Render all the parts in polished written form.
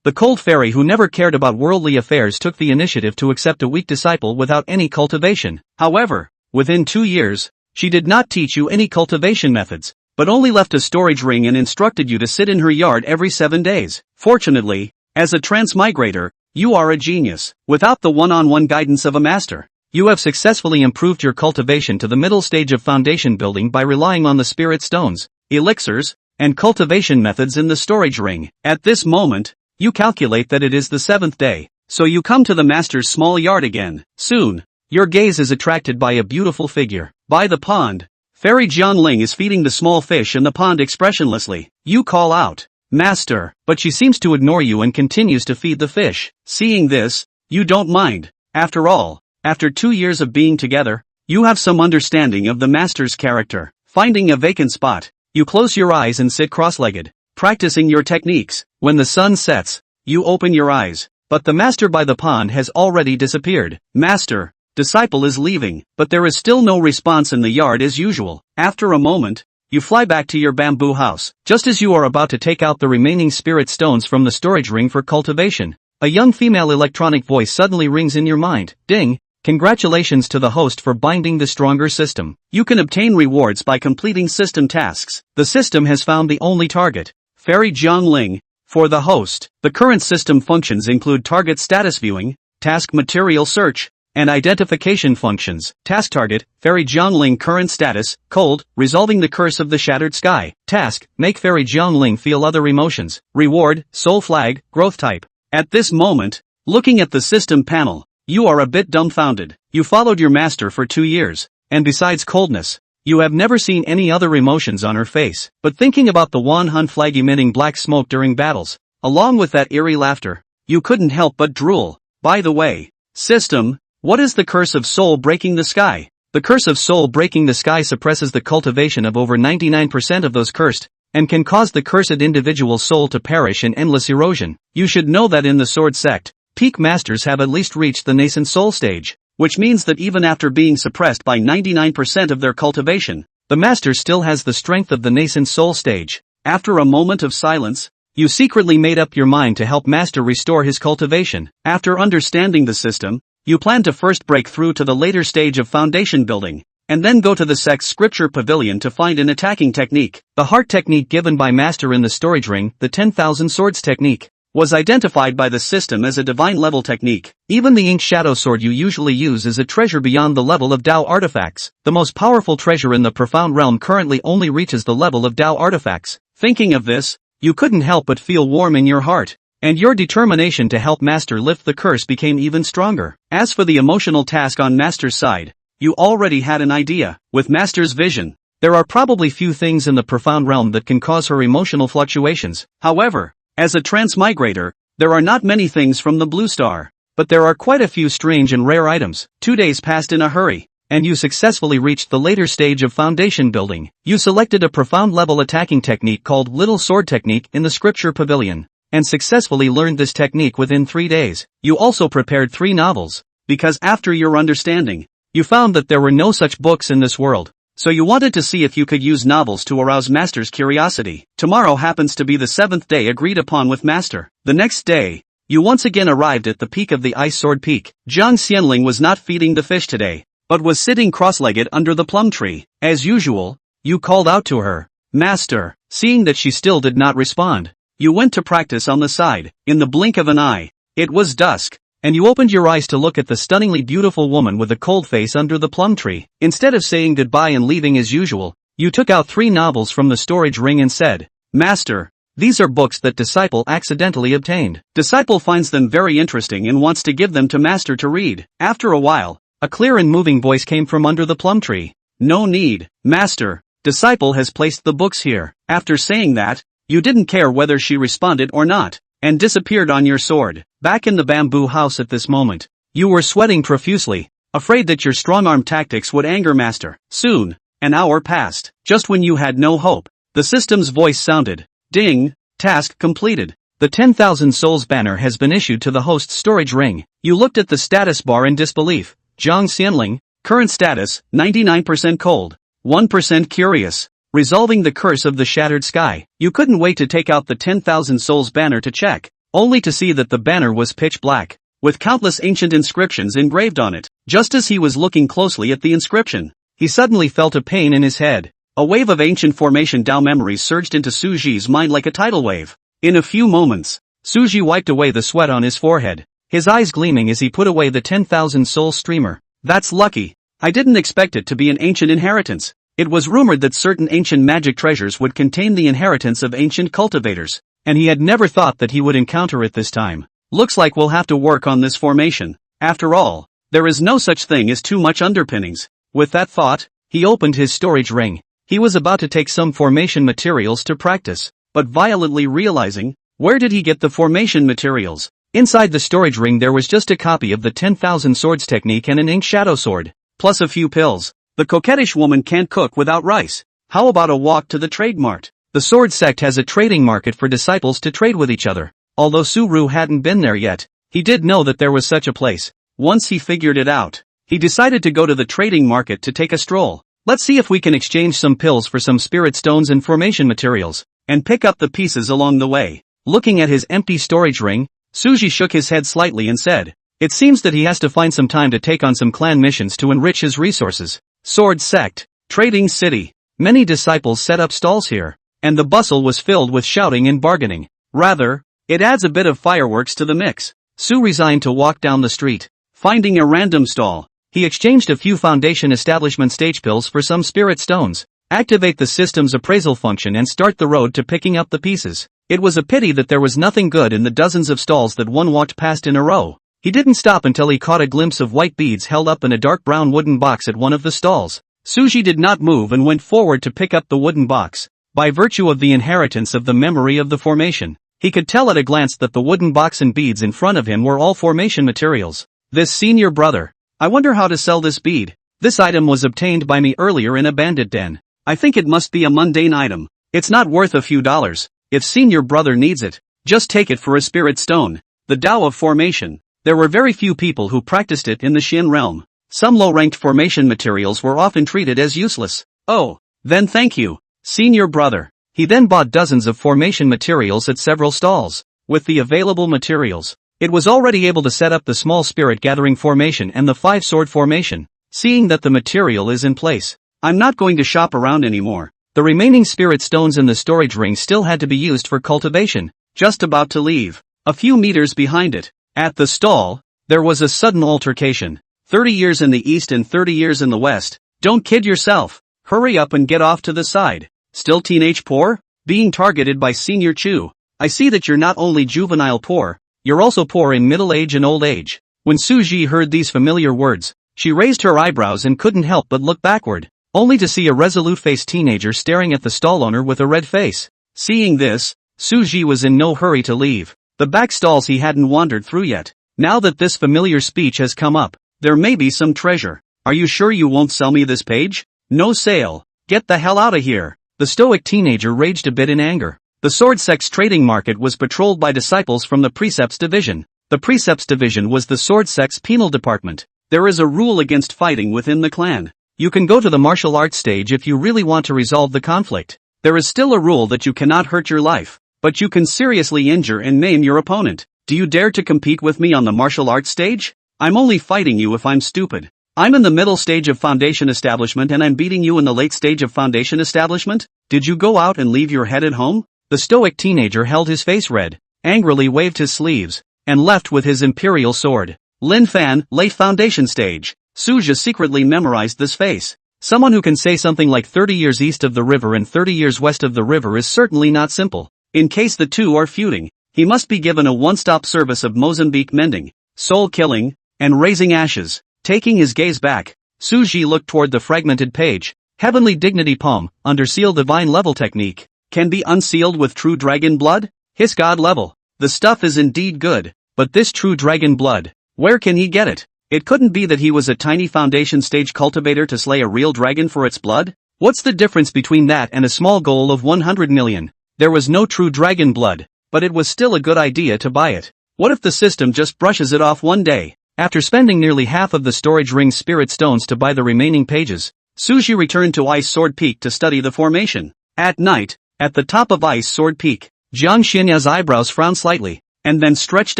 The cold fairy who never cared about worldly affairs took the initiative to accept a weak disciple without any cultivation. However, within 2 years, she did not teach you any cultivation methods, but only left a storage ring and instructed you to sit in her yard every 7 days. Fortunately, as a transmigrator, you are a genius. Without the one-on-one guidance of a master, you have successfully improved your cultivation to the middle stage of foundation building by relying on the spirit stones, elixirs, and cultivation methods in the storage ring. At this moment, you calculate that it is the 7th day, so you come to the master's small yard again. Soon, your gaze is attracted by a beautiful figure. By the pond, Fairy Jiangling is feeding the small fish in the pond expressionlessly. You call out, "Master," but she seems to ignore you and continues to feed the fish. Seeing this, you don't mind. After all, after 2 years of being together, you have some understanding of the master's character. Finding a vacant spot, you close your eyes and sit cross-legged, practicing your techniques. When the sun sets, you open your eyes, but the master by the pond has already disappeared. Master, disciple is leaving, but there is still no response in the yard as usual. After a moment, you fly back to your bamboo house. Just as you are about to take out the remaining spirit stones from the storage ring for cultivation, a young female electronic voice suddenly rings in your mind. Ding! Congratulations to the host for binding the stronger system. You can obtain rewards by completing system tasks. The system has found the only target, Fairy Jiangling. For the host, the current system functions include target status viewing, task material search, and identification functions. Task target, Fairy Jiangling current status, cold, resolving the curse of the shattered sky. Task, make Fairy Jiangling feel other emotions. Reward, soul flag, growth type. At this moment, looking at the system panel, you are a bit dumbfounded. You followed your master for 2 years, and besides coldness, you have never seen any other emotions on her face. But thinking about the Wanhun flag emitting black smoke during battles, along with that eerie laughter, you couldn't help but drool. By the way, system, what is the curse of soul breaking the sky? The curse of soul breaking the sky suppresses the cultivation of over 99% of those cursed, and can cause the cursed individual's soul to perish in endless erosion. You should know that in the sword sect, peak masters have at least reached the nascent soul stage, which means that even after being suppressed by 99% of their cultivation, the master still has the strength of the nascent soul stage. After a moment of silence, you secretly made up your mind to help master restore his cultivation. After understanding the system, you plan to first break through to the later stage of foundation building, and then go to the sect's scripture pavilion to find an attacking technique. The heart technique given by master in the storage ring, the 10,000 swords technique, was identified by the system as a divine level technique. Even the ink shadow sword you usually use is a treasure beyond the level of Dao artifacts. The most powerful treasure in the profound realm currently only reaches the level of Dao artifacts. Thinking of this, you couldn't help but feel warm in your heart, and your determination to help master lift the curse became even stronger. As for the emotional task on master's side, you already had an idea. With master's vision, there are probably few things in the profound realm that can cause her emotional fluctuations. However, as a transmigrator, there are not many things from the blue star, but there are quite a few strange and rare items. 2 days passed in a hurry, and you successfully reached the later stage of foundation building. You selected a profound level attacking technique called Little Sword Technique in the Scripture Pavilion, and successfully learned this technique within 3 days. You also prepared 3 novels, because after your understanding, you found that there were no such books in this world. So you wanted to see if you could use novels to arouse master's curiosity. Tomorrow happens to be the 7th day agreed upon with master. The next day, you once again arrived at the peak of the Ice Sword Peak. Jiang Xianling was not feeding the fish today, but was sitting cross-legged under the plum tree. As usual, you called out to her, "Master." Seeing that she still did not respond, you went to practice on the side. In the blink of an eye, it was dusk, and you opened your eyes to look at the stunningly beautiful woman with a cold face under the plum tree. Instead of saying goodbye and leaving as usual, you took out 3 novels from the storage ring and said, "Master, these are books that Disciple accidentally obtained." Disciple finds them very interesting and wants to give them to master to read. After a while, a clear and moving voice came from under the plum tree. "No need, master. Disciple has placed the books here." After saying that, you didn't care whether she responded or not, and disappeared on your sword. Back in the bamboo house at this moment, you were sweating profusely, afraid that your strong-arm tactics would anger master. Soon, an hour passed. Just when you had no hope, the system's voice sounded. Ding! Task completed. The 10,000 souls banner has been issued to the host's storage ring. You looked at the status bar in disbelief. Jiang Xianling, current status, 99% cold, 1% curious. Resolving the curse of the shattered sky. You couldn't wait to take out the 10,000 souls banner to check. only to see that the banner was pitch black, with countless ancient inscriptions engraved on it. Just as he was looking closely at the inscription, he suddenly felt a pain in his head. A wave of ancient formation Dao memories surged into Suji's mind like a tidal wave. In a few moments, Suji wiped away the sweat on his forehead, his eyes gleaming as he put away the 10,000 soul streamer. That's lucky. I didn't expect it to be an ancient inheritance. It was rumored that certain ancient magic treasures would contain the inheritance of ancient cultivators, and he had never thought that he would encounter it this time. Looks like we'll have to work on this formation. After all, there is no such thing as too much underpinnings. With that thought, he opened his storage ring. He was about to take some formation materials to practice, but violently realizing, where did he get the formation materials? Inside the storage ring there was just a copy of the 10,000 swords technique and an ink shadow sword, plus a few pills. The coquettish woman can't cook without rice. How about a walk to the trade mart? The sword sect has a trading market for disciples to trade with each other. Although Suru hadn't been there yet, he did know that there was such a place. Once he figured it out, he decided to go to the trading market to take a stroll. Let's see if we can exchange some pills for some spirit stones and formation materials, and pick up the pieces along the way. Looking at his empty storage ring, Suji shook his head slightly and said, it seems that he has to find some time to take on some clan missions to enrich his resources. Sword sect, trading city. Many disciples set up stalls here, and the bustle was filled with shouting and bargaining. Rather, it adds a bit of fireworks to the mix. Su resigned to walk down the street. Finding a random stall, he exchanged a few foundation establishment stage pills for some spirit stones, activate the system's appraisal function and start the road to picking up the pieces. It was a pity that there was nothing good in the dozens of stalls that one walked past in a row. He didn't stop until he caught a glimpse of white beads held up in a dark brown wooden box at one of the stalls. Suji did not move and went forward to pick up the wooden box. By virtue of the inheritance of the memory of the formation, he could tell at a glance that the wooden box and beads in front of him were all formation materials. This senior brother. I wonder how to sell this bead. This item was obtained by me earlier in a bandit den. I think it must be a mundane item. It's not worth a few dollars. If senior brother needs it, just take it for a spirit stone. The Tao of formation. There were very few people who practiced it in the Xin realm. Some low-ranked formation materials were often treated as useless. Oh, then thank you, senior brother. He then bought dozens of formation materials at several stalls. With the available materials, it was already able to set up the small spirit gathering formation and the 5-sword formation. Seeing that the material is in place, I'm not going to shop around anymore. The remaining spirit stones in the storage ring still had to be used for cultivation. Just about to leave, a few meters behind it, at the stall, there was a sudden altercation. 30 years in the east and 30 years in the west. Don't kid yourself. Hurry up and get off to the side. Still teenage poor? Being targeted by Senior Chu. I see that you're not only juvenile poor, you're also poor in middle age and old age. When Suji heard these familiar words, she raised her eyebrows and couldn't help but look backward, only to see a resolute-faced teenager staring at the stall owner with a red face. Seeing this, Suji was in no hurry to leave. The back stalls he hadn't wandered through yet. Now that this familiar speech has come up, there may be some treasure. Are you sure you won't sell me this page? No sale. Get the hell out of here. The stoic teenager raged a bit in anger. The sword sect's trading market was patrolled by disciples from the Precepts Division. The Precepts Division was the sword sect's penal department. There is a rule against fighting within the clan. You can go to the martial arts stage if you really want to resolve the conflict. There is still a rule that you cannot hurt your life, but you can seriously injure and maim your opponent. Do you dare to compete with me on the martial arts stage? I'm only fighting you if I'm stupid. I'm in the middle stage of foundation establishment and I'm beating you in the late stage of foundation establishment? Did you go out and leave your head at home? The stoic teenager held his face red, angrily waved his sleeves, and left with his imperial sword. Lin Fan, late foundation stage. Suja secretly memorized this face. Someone who can say something like 30 years east of the river and 30 years west of the river is certainly not simple. In case the two are feuding, he must be given a one-stop service of Mozambique mending, soul killing, and raising ashes. Taking his gaze back, Suji looked toward the fragmented page. Heavenly Dignity Palm, under seal divine level technique, can be unsealed with true dragon blood? His god level. The stuff is indeed good, but this true dragon blood, where can he get it? It couldn't be that he was a tiny foundation stage cultivator to slay a real dragon for its blood? What's the difference between that and a small goal of 100 million? There was no true dragon blood, but it was still a good idea to buy it. What if the system just brushes it off one day? After spending nearly half of the storage ring's spirit stones to buy the remaining pages, Suji returned to Ice Sword Peak to study the formation. At night, at the top of Ice Sword Peak, Jiang Xinya's eyebrows frowned slightly. and then stretched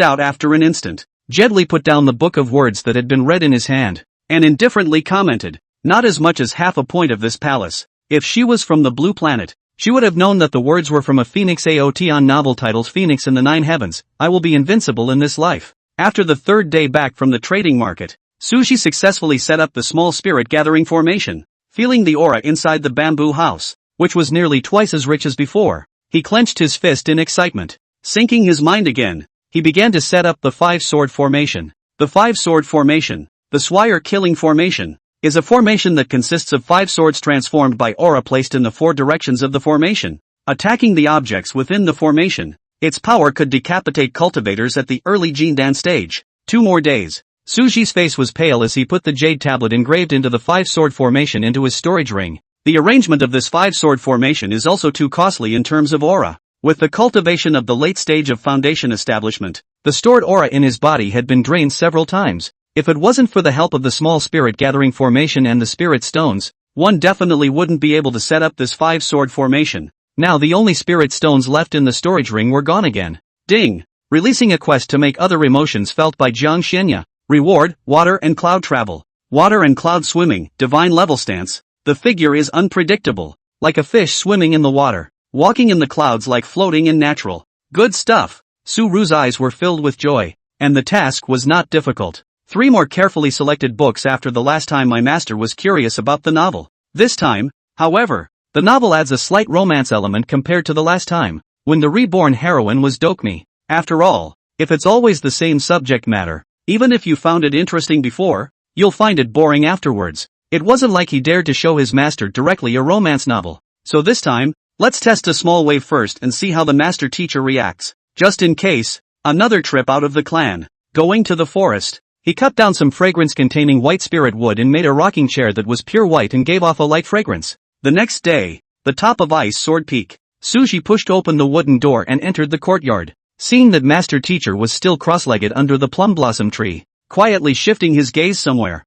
out after an instant, gently put down the book of words that had been read in his hand, and indifferently commented, "Not as much as half a point of this palace." If she was from the blue planet, she would have known that the words were from a Phoenix Aotion novel titled Phoenix in the Nine Heavens, I will be invincible in this life. After the third day back from the trading market, Suji successfully set up the small spirit gathering formation, feeling the aura inside the bamboo house, which was nearly twice as rich as before. He clenched his fist in excitement. Sinking his mind again, he began to set up the five-sword formation. The five-sword formation, the Swire killing formation, is a formation that consists of five swords transformed by aura placed in the four directions of the formation, attacking the objects within the formation. Its power could decapitate cultivators at the early Jindan stage. 2 more days. Suji's face was pale as he put the jade tablet engraved into the five-sword formation into his storage ring. The arrangement of this five-sword formation is also too costly in terms of aura. With the cultivation of the late stage of foundation establishment, the stored aura in his body had been drained several times. If it wasn't for the help of the small spirit gathering formation and the spirit stones, one definitely wouldn't be able to set up this five-sword formation. Now the only spirit stones left in the storage ring were gone again. Ding! Releasing a quest to make other emotions felt by Jiang Xianya. Reward, water and cloud travel. Water and cloud swimming, divine level stance. The figure is unpredictable, like a fish swimming in the water, walking in the clouds like floating in natural. Good stuff. Su Ru's eyes were filled with joy, and the task was not difficult. 3 more carefully selected books after the last time my master was curious about the novel. This time, however, the novel adds a slight romance element compared to the last time, when the reborn heroine was Dokmi. After all, if it's always the same subject matter, even if you found it interesting before, you'll find it boring afterwards. It wasn't like he dared to show his master directly a romance novel. So this time, let's test a small wave first and see how the master teacher reacts. Just in case, another trip out of the clan. Going to the forest. He cut down some fragrance-containing white spirit wood and made a rocking chair that was pure white and gave off a light fragrance. The next day, the top of Ice Sword Peak, Suji pushed open the wooden door and entered the courtyard. Seeing that master teacher was still cross-legged under the plum blossom tree, quietly shifting his gaze somewhere.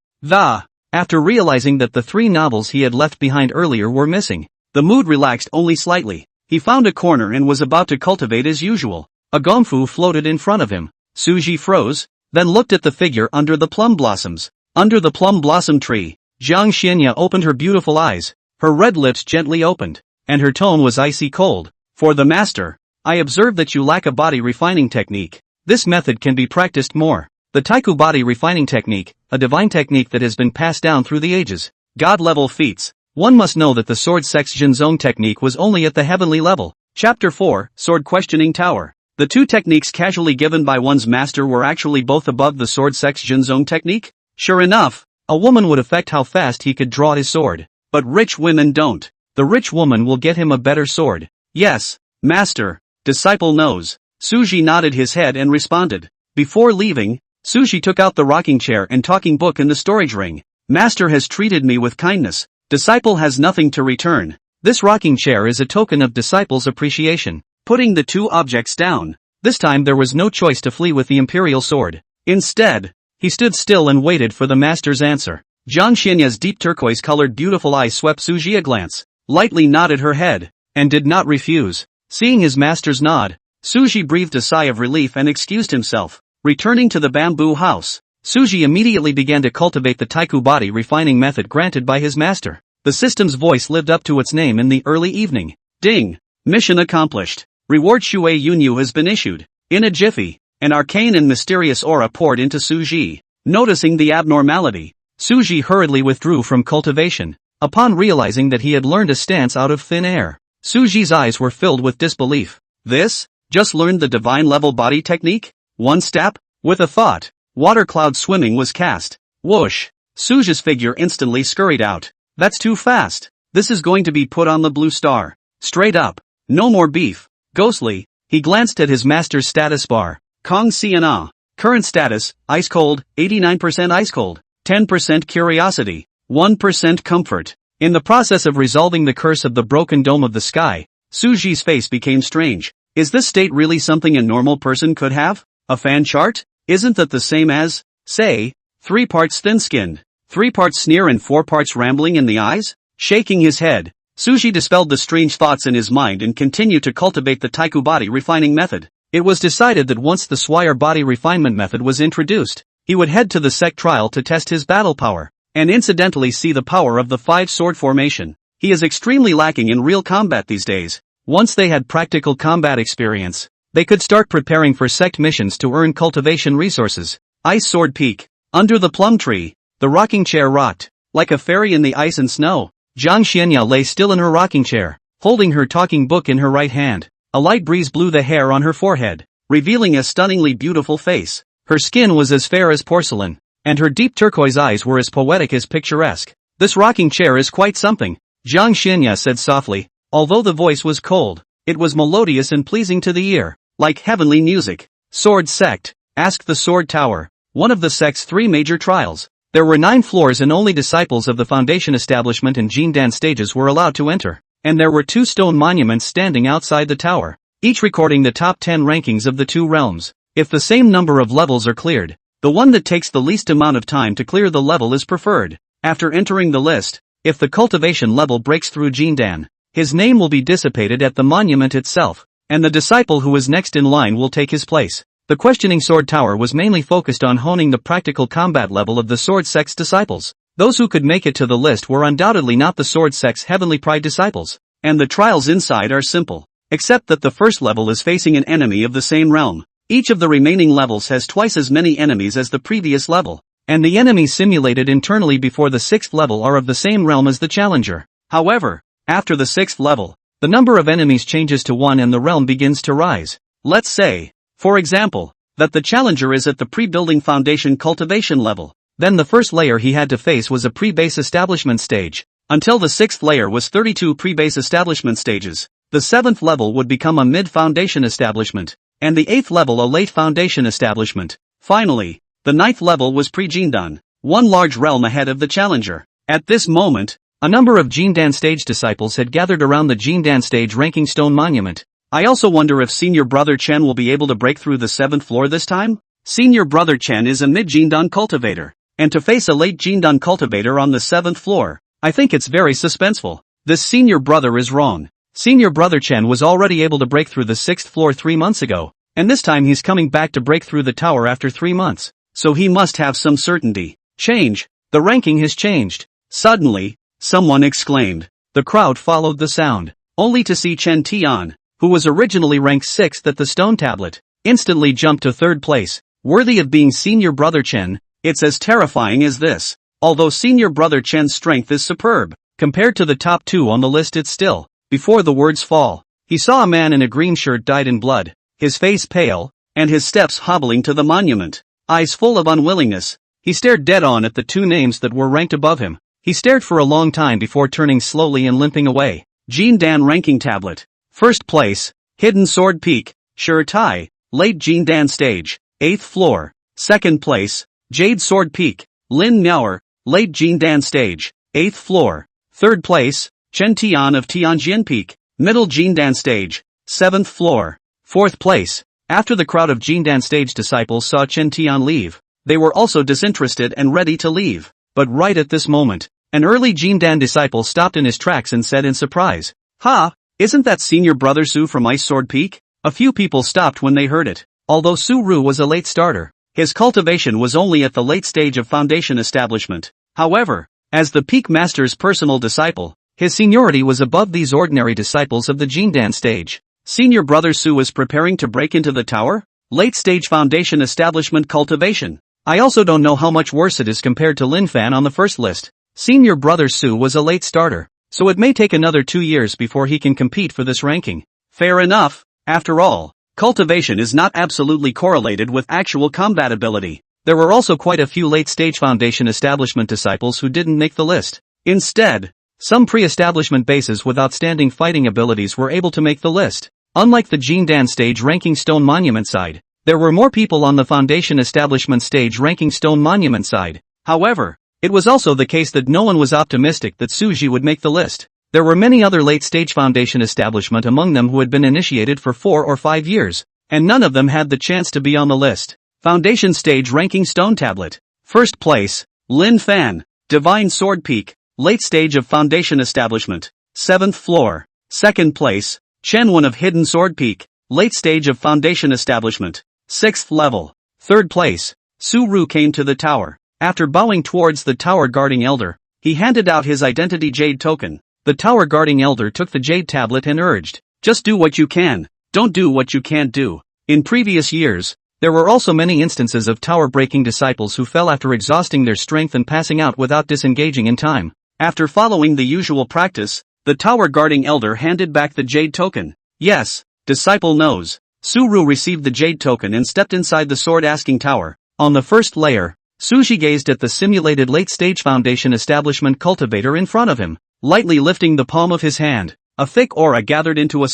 After realizing that the 3 novels he had left behind earlier were missing, the mood relaxed only slightly. He found a corner and was about to cultivate as usual. A gomfu floated in front of him. Suji froze, then looked at the figure under the plum blossoms. Under the plum blossom tree, Jiang Xianya opened her beautiful eyes, her red lips gently opened, and her tone was icy cold. For the master, I observe that you lack a body refining technique. This method can be practiced more. The Taiku body refining technique, a divine technique that has been passed down through the ages. God-level feats. One must know that the sword sex Jinzong technique was only at the heavenly level. Chapter 4, Sword Questioning Tower. The 2 techniques casually given by one's master were actually both above the sword sex Jinzong technique? Sure enough, a woman would affect how fast he could draw his sword. But rich women don't. The rich woman will get him a better sword. Yes, master. Disciple knows. Suji nodded his head and responded. Before leaving, Suji took out the rocking chair and talking book in the storage ring. Master has treated me with kindness. Disciple has nothing to return. This rocking chair is a token of disciple's appreciation. Putting the 2 objects down, this time there was no choice to flee with the imperial sword. Instead, he stood still and waited for the master's answer. Jiang Xianya's deep turquoise-colored beautiful eyes swept Suji a glance, lightly nodded her head, and did not refuse. Seeing his master's nod, Suji breathed a sigh of relief and excused himself. Returning to the bamboo house, Suji immediately began to cultivate the Taiku body refining method granted by his master. The system's voice lived up to its name in the early evening. Ding! Mission accomplished. Reward Shui Yunyu has been issued. In a jiffy, an arcane and mysterious aura poured into Suji. Noticing the abnormality, Suji hurriedly withdrew from cultivation. Upon realizing that he had learned a stance out of thin air, Suji's eyes were filled with disbelief. This? Just learned the divine level body technique? One step? With a thought, water cloud swimming was cast. Whoosh! Suji's figure instantly scurried out. That's too fast. This is going to be put on the blue star. Straight up. No more beef. Ghostly, he glanced at his master's status bar. Kong Siana. Current status, ice cold, 89% ice cold, 10% curiosity, 1% comfort. In the process of resolving the curse of the broken dome of the sky, Suji's face became strange. Is this state really something a normal person could have? A fan chart? Isn't that the same as, say, 3 parts thin-skinned, 3 parts sneer and 4 parts rambling in the eyes? Shaking his head, Suji dispelled the strange thoughts in his mind and continued to cultivate the Taiku body refining method. It was decided that once the Swire body refinement method was introduced, he would head to the sect trial to test his battle power, and incidentally see the power of the 5-sword formation. He is extremely lacking in real combat these days. Once they had practical combat experience, they could start preparing for sect missions to earn cultivation resources. Ice Sword Peak. Under the plum tree, the rocking chair rocked. Like a fairy in the ice and snow, Jiang Xianya lay still in her rocking chair, holding her talking book in her right hand. A light breeze blew the hair on her forehead, revealing a stunningly beautiful face. Her skin was as fair as porcelain, and her deep turquoise eyes were as poetic as picturesque. This rocking chair is quite something, Jiang Xianya said softly. Although the voice was cold, it was melodious and pleasing to the ear, like heavenly music. Sword Sect, asked the Sword Tower, one of the sect's 3 major trials. There were 9 floors and only disciples of the foundation establishment and Jindan stages were allowed to enter, and there were 2 stone monuments standing outside the tower, each recording the top 10 rankings of the 2 realms. If the same number of levels are cleared, the one that takes the least amount of time to clear the level is preferred. After entering the list, if the cultivation level breaks through Jindan, his name will be dissipated at the monument itself, and the disciple who is next in line will take his place. The questioning Sword Tower was mainly focused on honing the practical combat level of the Sword Sect's disciples. Those who could make it to the list were undoubtedly not the Sword Sect's Heavenly Pride disciples, and the trials inside are simple, except that the first level is facing an enemy of the same realm. Each of the remaining levels has twice as many enemies as the previous level, and the enemies simulated internally before the 6th level are of the same realm as the challenger. However, after the 6th level, the number of enemies changes to 1 and the realm begins to rise. Let's say, for example, that the challenger is at the pre-building foundation cultivation level. Then the first layer he had to face was a pre-base establishment stage. Until the 6th layer was 32 pre-base establishment stages. The 7th level would become a mid-foundation establishment, and the 8th level a late foundation establishment. Finally, the 9th level was pre-Jindan, one large realm ahead of the challenger. At this moment, a number of Jindan stage disciples had gathered around the Jindan stage ranking stone monument. I also wonder if Senior Brother Chen will be able to break through the 7th floor this time? Senior Brother Chen is a mid-Jindan cultivator, and to face a late Jindan cultivator on the 7th floor, I think it's very suspenseful. This Senior Brother is wrong. Senior Brother Chen was already able to break through the 6th floor 3 months ago, and this time he's coming back to break through the tower after 3 months, so he must have some certainty. Change. The ranking has changed. Suddenly, someone exclaimed. The crowd followed the sound, only to see Chen Tian, who was originally ranked 6th at the stone tablet, instantly jumped to 3rd place, worthy of being Senior Brother Chen. It's as terrifying as this. Although Senior Brother Chen's strength is superb, compared to the top 2 on the list it's still. Before the words fall, he saw a man in a green shirt dyed in blood, his face pale, and his steps hobbling to the monument. Eyes full of unwillingness, he stared dead on at the 2 names that were ranked above him. He stared for a long time before turning slowly and limping away. Jindan ranking tablet. 1st place, Hidden Sword Peak, Shi Tai, late Jindan stage, 8th floor. 2nd place, Jade Sword Peak, Lin Miaoer, late Jindan stage, 8th floor. 3rd place, Chen Tian of Tianjin Peak, middle Jindan stage, 7th floor. 4th place. After the crowd of Jindan stage disciples saw Chen Tian leave, they were also disinterested and ready to leave. But right at this moment, an early Jindan disciple stopped in his tracks and said in surprise, "Ha, isn't that Senior Brother Su from Ice Sword Peak?" A few people stopped when they heard it. Although Su Ru was a late starter, his cultivation was only at the late stage of foundation establishment. However, as the Peak Master's personal disciple, his seniority was above these ordinary disciples of the Jindan stage. Senior Brother Su was preparing to break into the tower? Late stage foundation establishment cultivation. I also don't know how much worse it is compared to Lin Fan on the first list. Senior Brother Su was a late starter, so it may take another 2 years before he can compete for this ranking. Fair enough. After all, cultivation is not absolutely correlated with actual combat ability. There were also quite a few late-stage foundation establishment disciples who didn't make the list. Instead, some pre-establishment bases with outstanding fighting abilities were able to make the list. Unlike the Jindan stage ranking stone monument side, there were more people on the foundation establishment stage ranking stone monument side. However, it was also the case that no one was optimistic that Suji would make the list. There were many other late-stage foundation establishment among them who had been initiated for 4 or 5 years, and none of them had the chance to be on the list. Foundation stage ranking stone tablet. 1st place, Lin Fan, Divine Sword Peak, late stage of foundation establishment, 7th floor. 2nd place, Chen Wen of Hidden Sword Peak, late stage of foundation establishment. 6th level. 3rd place. Su-ru came to the tower. After bowing towards the tower guarding elder, he handed out his identity jade token. The tower guarding elder took the jade tablet and urged, "Just do what you can, don't do what you can't do." In previous years, there were also many instances of tower-breaking disciples who fell after exhausting their strength and passing out without disengaging in time. After following the usual practice, the tower guarding elder handed back the jade token. Yes, disciple knows. Su-ru received the jade token and stepped inside the sword-asking tower. On the first layer, Suji gazed at the simulated late-stage foundation establishment cultivator in front of him, lightly lifting the palm of his hand. A thick aura gathered into a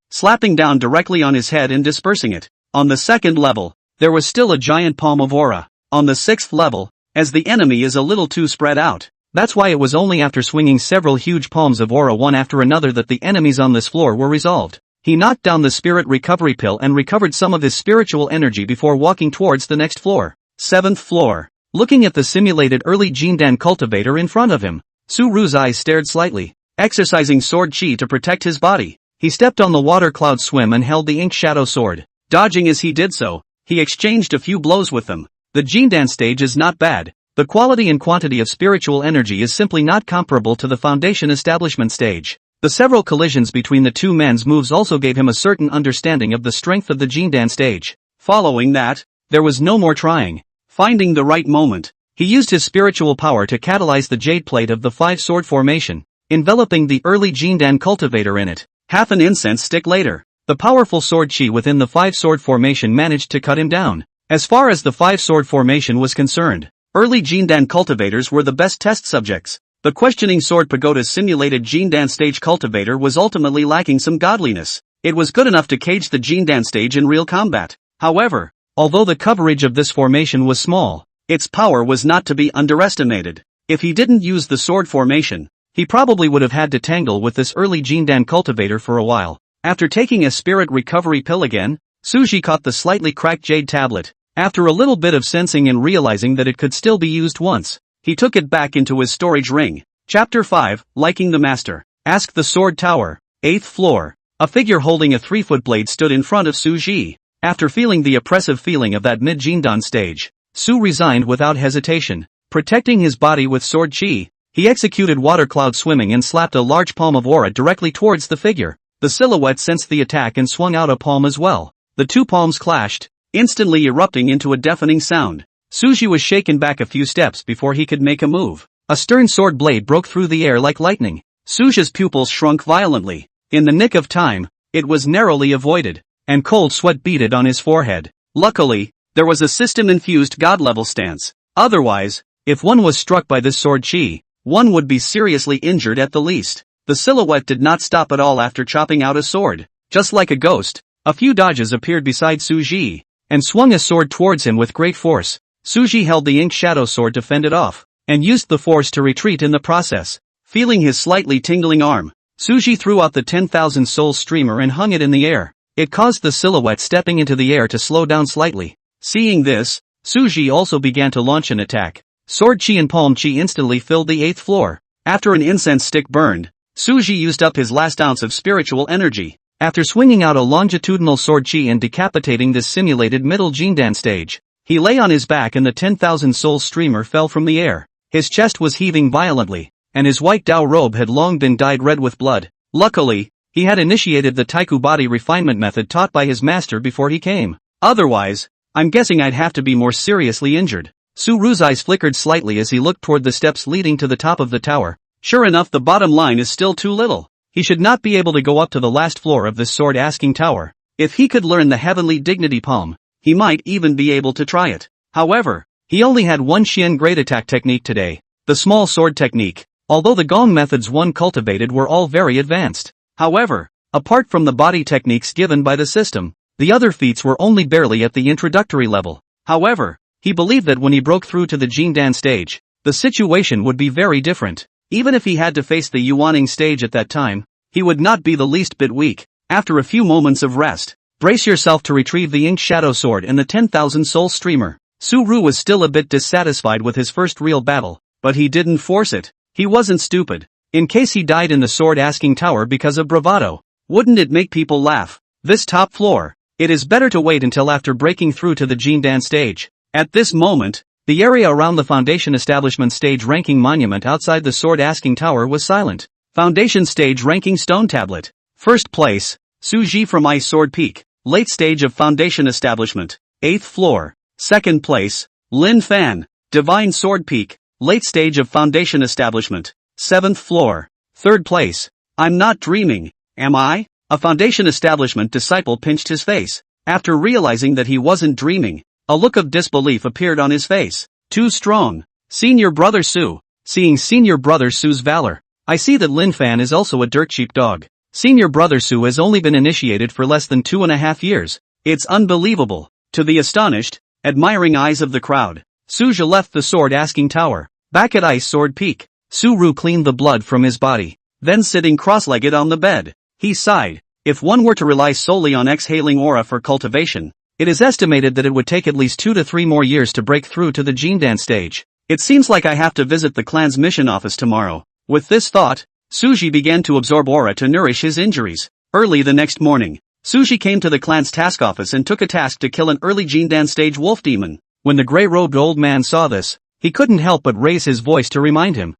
slapping down directly on his head and dispersing it. On the 2nd level, there was still a giant palm of aura. On the 6th level, as the enemy is a little too spread out. That's why it was only after swinging several huge palms of aura one after another that the enemies on this floor were resolved. He knocked down the spirit recovery pill and recovered some of his spiritual energy before walking towards the next floor. 7th floor. Looking at the simulated early Jindan cultivator in front of him, Su-ru's eyes stared slightly. Exercising sword chi to protect his body, he stepped on the water cloud swim and held the ink shadow sword. Dodging as he did so, he exchanged a few blows with them. The Jindan stage is not bad. The quality and quantity of spiritual energy is simply not comparable to the foundation establishment stage. The several collisions between the two men's moves also gave him a certain understanding of the strength of the Jindan stage. Following that, there was no more trying. Finding the right moment, he used his spiritual power to catalyze the jade plate of the 5-sword formation, enveloping the early Jindan cultivator in it. Half an incense stick later, the powerful sword chi within the 5-sword formation managed to cut him down. As far as the 5-sword formation was concerned, early Jindan cultivators were the best test subjects. The questioning sword pagoda's simulated Jindan stage cultivator was ultimately lacking some godliness. It was good enough to cage the Jindan stage in real combat. However, although the coverage of this formation was small, its power was not to be underestimated. If he didn't use the sword formation, he probably would have had to tangle with this early Jindan cultivator for a while. After taking a spirit recovery pill again, Suji caught the slightly cracked jade tablet. After a little bit of sensing and realizing that it could still be used once, he took it back into his storage ring. Chapter 5, Liking the Master. Ask the Sword Tower. 8th floor. A figure holding a 3-foot blade stood in front of Suji. After feeling the oppressive feeling of that mid-Jindan stage, Su resigned without hesitation. Protecting his body with sword chi, he executed water cloud swimming and slapped a large palm of aura directly towards the figure. The silhouette sensed the attack and swung out a palm as well. The two palms clashed, instantly erupting into a deafening sound. Suji was shaken back a few steps before he could make a move. A stern sword blade broke through the air like lightning. Suji's pupils shrunk violently. In the nick of time, it was narrowly avoided, and cold sweat beaded on his forehead. Luckily, there was a system-infused god-level stance. Otherwise, if one was struck by this sword chi, one would be seriously injured at the least. The silhouette did not stop at all after chopping out a sword. Just like a ghost, a few dodges appeared beside Suji, and swung a sword towards him with great force. Suji held the ink shadow sword to fend it off, and used the force to retreat in the process. Feeling his slightly tingling arm, Suji threw out the 10,000 soul streamer and hung it in the air. It caused the silhouette stepping into the air to slow down slightly. Seeing this, Suji also began to launch an attack. Sword chi and palm chi instantly filled the 8th floor. After an incense stick burned, Suji used up his last ounce of spiritual energy. After swinging out a longitudinal sword chi and decapitating this simulated middle Jindan stage, he lay on his back and the 10,000 soul streamer fell from the air. His chest was heaving violently, and his white Dao robe had long been dyed red with blood. Luckily, he had initiated the Taiku body refinement method taught by his master before he came. Otherwise, I'm guessing I'd have to be more seriously injured. Su-ru's eyes flickered slightly as he looked toward the steps leading to the top of the tower. Sure enough, the bottom line is still too little. He should not be able to go up to the last floor of this sword-asking tower. If he could learn the heavenly dignity palm, he might even be able to try it. However, he only had one Xian great attack technique today, the small sword technique, although the gong methods one cultivated were all very advanced. However, apart from the body techniques given by the system, the other feats were only barely at the introductory level. However, he believed that when he broke through to the Jindan stage, the situation would be very different. Even if he had to face the Yuaning stage at that time, he would not be the least bit weak. After a few moments of rest, brace yourself to retrieve the ink shadow sword and the 10,000 soul streamer. Su-ru was still a bit dissatisfied with his first real battle, but he didn't force it. He wasn't stupid. In case he died in the sword-asking tower because of bravado, wouldn't it make people laugh? This top floor. It is better to wait until after breaking through to the Jindan stage. At this moment, the area around the Foundation Establishment Stage Ranking Monument outside the Sword Asking Tower was silent. Foundation Stage Ranking Stone Tablet. First place, Suji from Ice Sword Peak. Late stage of Foundation Establishment. 8th floor. Second place, Lin Fan. Divine Sword Peak. Late stage of Foundation Establishment. 7th floor. Third place, I'm not dreaming, am I? A Foundation Establishment disciple pinched his face. After realizing that he wasn't dreaming, a look of disbelief appeared on his face. Too strong. Senior Brother Su. Seeing Senior Brother Su's valor, I see that Lin Fan is also a dirt cheap dog. Senior Brother Su has only been initiated for less than 2.5 years. It's unbelievable. To the astonished, admiring eyes of the crowd, Suja left the Sword Asking Tower. Back at Ice Sword Peak, Su-Ru cleaned the blood from his body. Then sitting cross-legged on the bed, he sighed. If one were to rely solely on exhaling aura for cultivation, it is estimated that it would take at least 2 to 3 more years to break through to the Jindan stage. It seems like I have to visit the clan's mission office tomorrow. With this thought, Suji began to absorb aura to nourish his injuries. Early the next morning, Suji came to the clan's task office and took a task to kill an early Jindan stage wolf demon. When the grey-robed old man saw this, he couldn't help but raise his voice to remind him.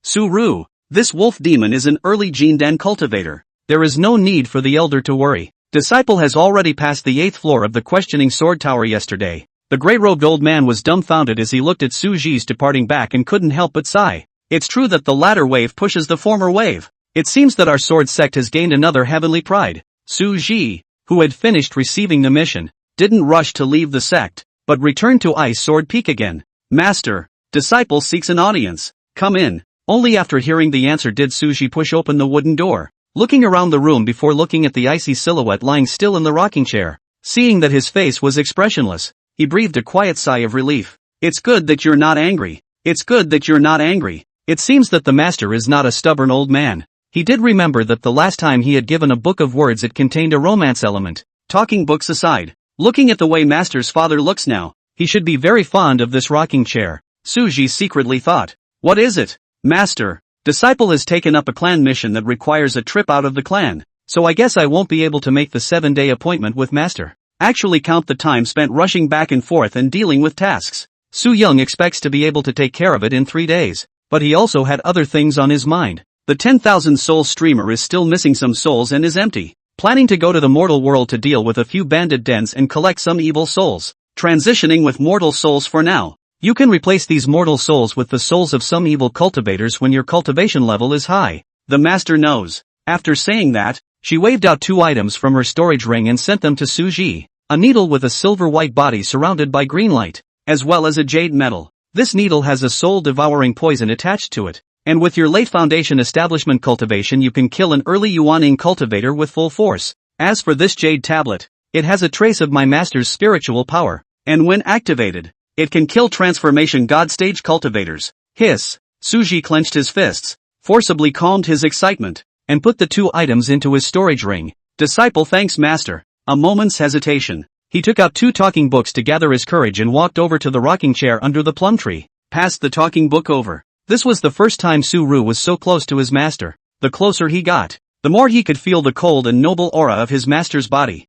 Su-Ru, this wolf demon is an early Jindan cultivator. There is no need for the elder to worry. Disciple has already passed the 8th floor of the questioning sword tower yesterday. The grey-robed old man was dumbfounded as he looked at Suji's departing back and couldn't help but sigh. It's true that the latter wave pushes the former wave. It seems that our sword sect has gained another heavenly pride. Suji, who had finished receiving the mission, didn't rush to leave the sect, but returned to Ice Sword Peak again. Master, disciple seeks an audience. Come in. Only after hearing the answer did Suji push open the wooden door. Looking around the room before looking at the icy silhouette lying still in the rocking chair. Seeing that his face was expressionless, he breathed a quiet sigh of relief. It's good that you're not angry. It's good that you're not angry. It seems that the master is not a stubborn old man. He did remember that the last time he had given a book of words it contained a romance element. Talking books aside, looking at the way master's father looks now, he should be very fond of this rocking chair. Suji secretly thought. What is it? Master, disciple has taken up a clan mission that requires a trip out of the clan, so I guess I won't be able to make the 7-day appointment with master. Actually count the time spent rushing back and forth and dealing with tasks. Su Young expects to be able to take care of it in 3 days, but he also had other things on his mind. The 10,000 soul streamer is still missing some souls and is empty. Planning to go to the mortal world to deal with a few bandit dens and collect some evil souls. Transitioning with mortal souls for now. You can replace these mortal souls with the souls of some evil cultivators when your cultivation level is high. The master knows. After saying that, she waved out 2 items from her storage ring and sent them to Suji. A needle with a silver-white body surrounded by green light, as well as a jade metal. This needle has a soul-devouring poison attached to it, and with your late foundation establishment cultivation you can kill an early Yuaning cultivator with full force. As for this jade tablet, it has a trace of my master's spiritual power, and when activated, it can kill transformation god stage cultivators. Hiss. Suji clenched his fists, forcibly calmed his excitement, and put the 2 items into his storage ring. Disciple thanks master. A moment's hesitation. He took out 2 talking books to gather his courage and walked over to the rocking chair under the plum tree. Passed the talking book over. This was the first time Su-Ru was so close to his master. The closer he got, the more he could feel the cold and noble aura of his master's body.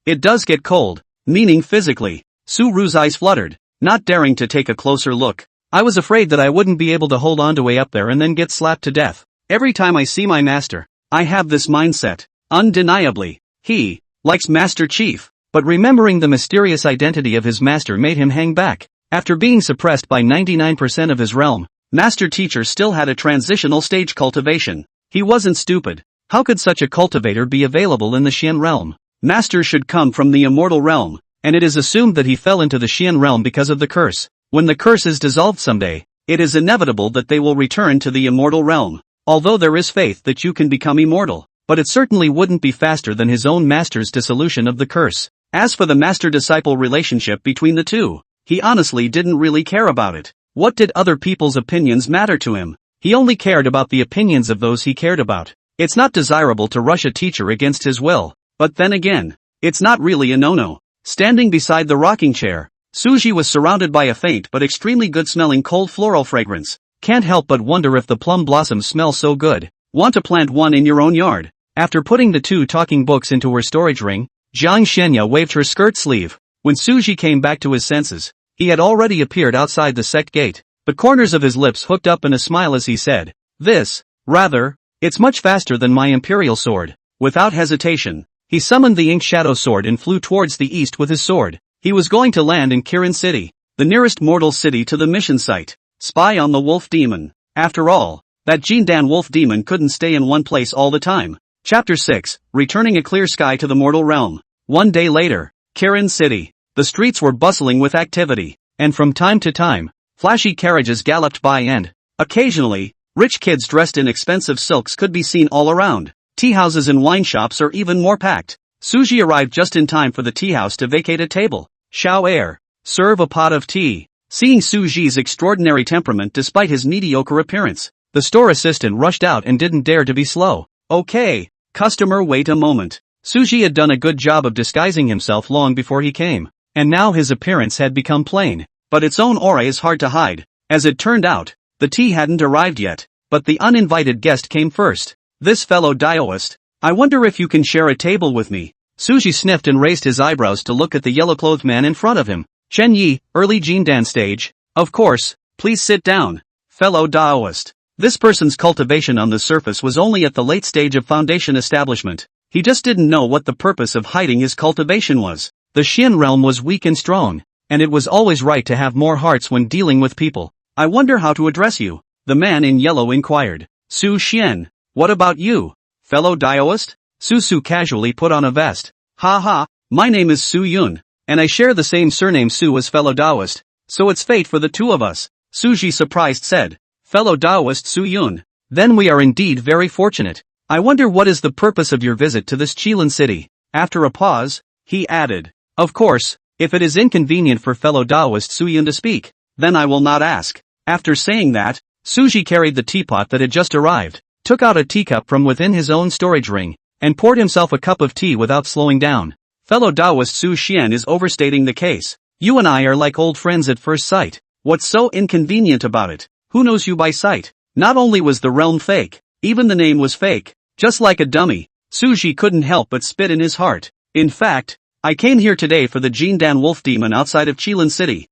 It does get cold, meaning physically. Su-Ru's eyes fluttered, not daring to take a closer look. I was afraid that I wouldn't be able to hold on to way up there and then get slapped to death. Every time I see my master, I have this mindset. Undeniably, he likes Master Chief. But remembering the mysterious identity of his master made him hang back. After being suppressed by 99% of his realm, Master Teacher still had a transitional stage cultivation. He wasn't stupid. How could such a cultivator be available in the Xian realm? Master should come from the immortal realm, and it is assumed that he fell into the Xian realm because of the curse. When the curse is dissolved someday, it is inevitable that they will return to the immortal realm. Although there is faith that you can become immortal, but it certainly wouldn't be faster than his own master's dissolution of the curse. As for the master-disciple relationship between the two, he honestly didn't really care about it. What did other people's opinions matter to him? He only cared about the opinions of those he cared about. It's not desirable to rush a teacher against his will, but then again, it's not really a no-no. Standing beside the rocking chair, Suji was surrounded by a faint but extremely good-smelling cold floral fragrance. Can't help but wonder if the plum blossoms smell so good. Want to plant one in your own yard? After putting the 2 talking books into her storage ring, Jiang Shenya waved her skirt sleeve. When Suji came back to his senses, he had already appeared outside the sect gate. The corners of his lips hooked up in a smile as he said, it's much faster than my imperial sword. Without hesitation, he summoned the ink shadow sword and flew towards the east with his sword. He was going to land in Kirin City, the nearest mortal city to the mission site. Spy on the wolf demon. After all, that Jindan wolf demon couldn't stay in one place all the time. Chapter 6, Returning a Clear Sky to the Mortal Realm. One day later, Kirin City. The streets were bustling with activity, and from time to time, flashy carriages galloped by and, occasionally, rich kids dressed in expensive silks could be seen all around. Tea houses and wine shops are even more packed. Suji arrived just in time for the tea house to vacate a table. Xiao Air, serve a pot of tea. Seeing Suji's extraordinary temperament despite his mediocre appearance, the store assistant rushed out and didn't dare to be slow. Okay, customer, wait a moment. Suji had done a good job of disguising himself long before he came, and now his appearance had become plain, but its own aura is hard to hide. As it turned out, the tea hadn't arrived yet, but the uninvited guest came first. This fellow Daoist, I wonder if you can share a table with me. Suji sniffed and raised his eyebrows to look at the yellow-clothed man in front of him. Chen Yi, early Jindan stage. Of course, please sit down. Fellow Daoist. This person's cultivation on the surface was only at the late stage of foundation establishment. He just didn't know what the purpose of hiding his cultivation was. The Xin realm was weak and strong, and it was always right to have more hearts when dealing with people. I wonder how to address you, the man in yellow inquired. Su Xian. What about you, fellow Daoist? Su casually put on a vest. Ha, my name is Su Yun, and I share the same surname Su as fellow Daoist, so it's fate for the two of us, Suji surprised said. Fellow Daoist Su Yun. Then we are indeed very fortunate. I wonder what is the purpose of your visit to this Qilin city. After a pause, he added. Of course, if it is inconvenient for fellow Daoist Su Yun to speak, then I will not ask. After saying that, Suji carried the teapot that had just arrived, took out a teacup from within his own storage ring, and poured himself a cup of tea without slowing down. Fellow Daoist Su Xian is overstating the case. You and I are like old friends at first sight. What's so inconvenient about it? Who knows you by sight? Not only was the realm fake, even the name was fake. Just like a dummy, Suji couldn't help but spit in his heart. In fact, I came here today for the Jindan wolf demon outside of Qilin City.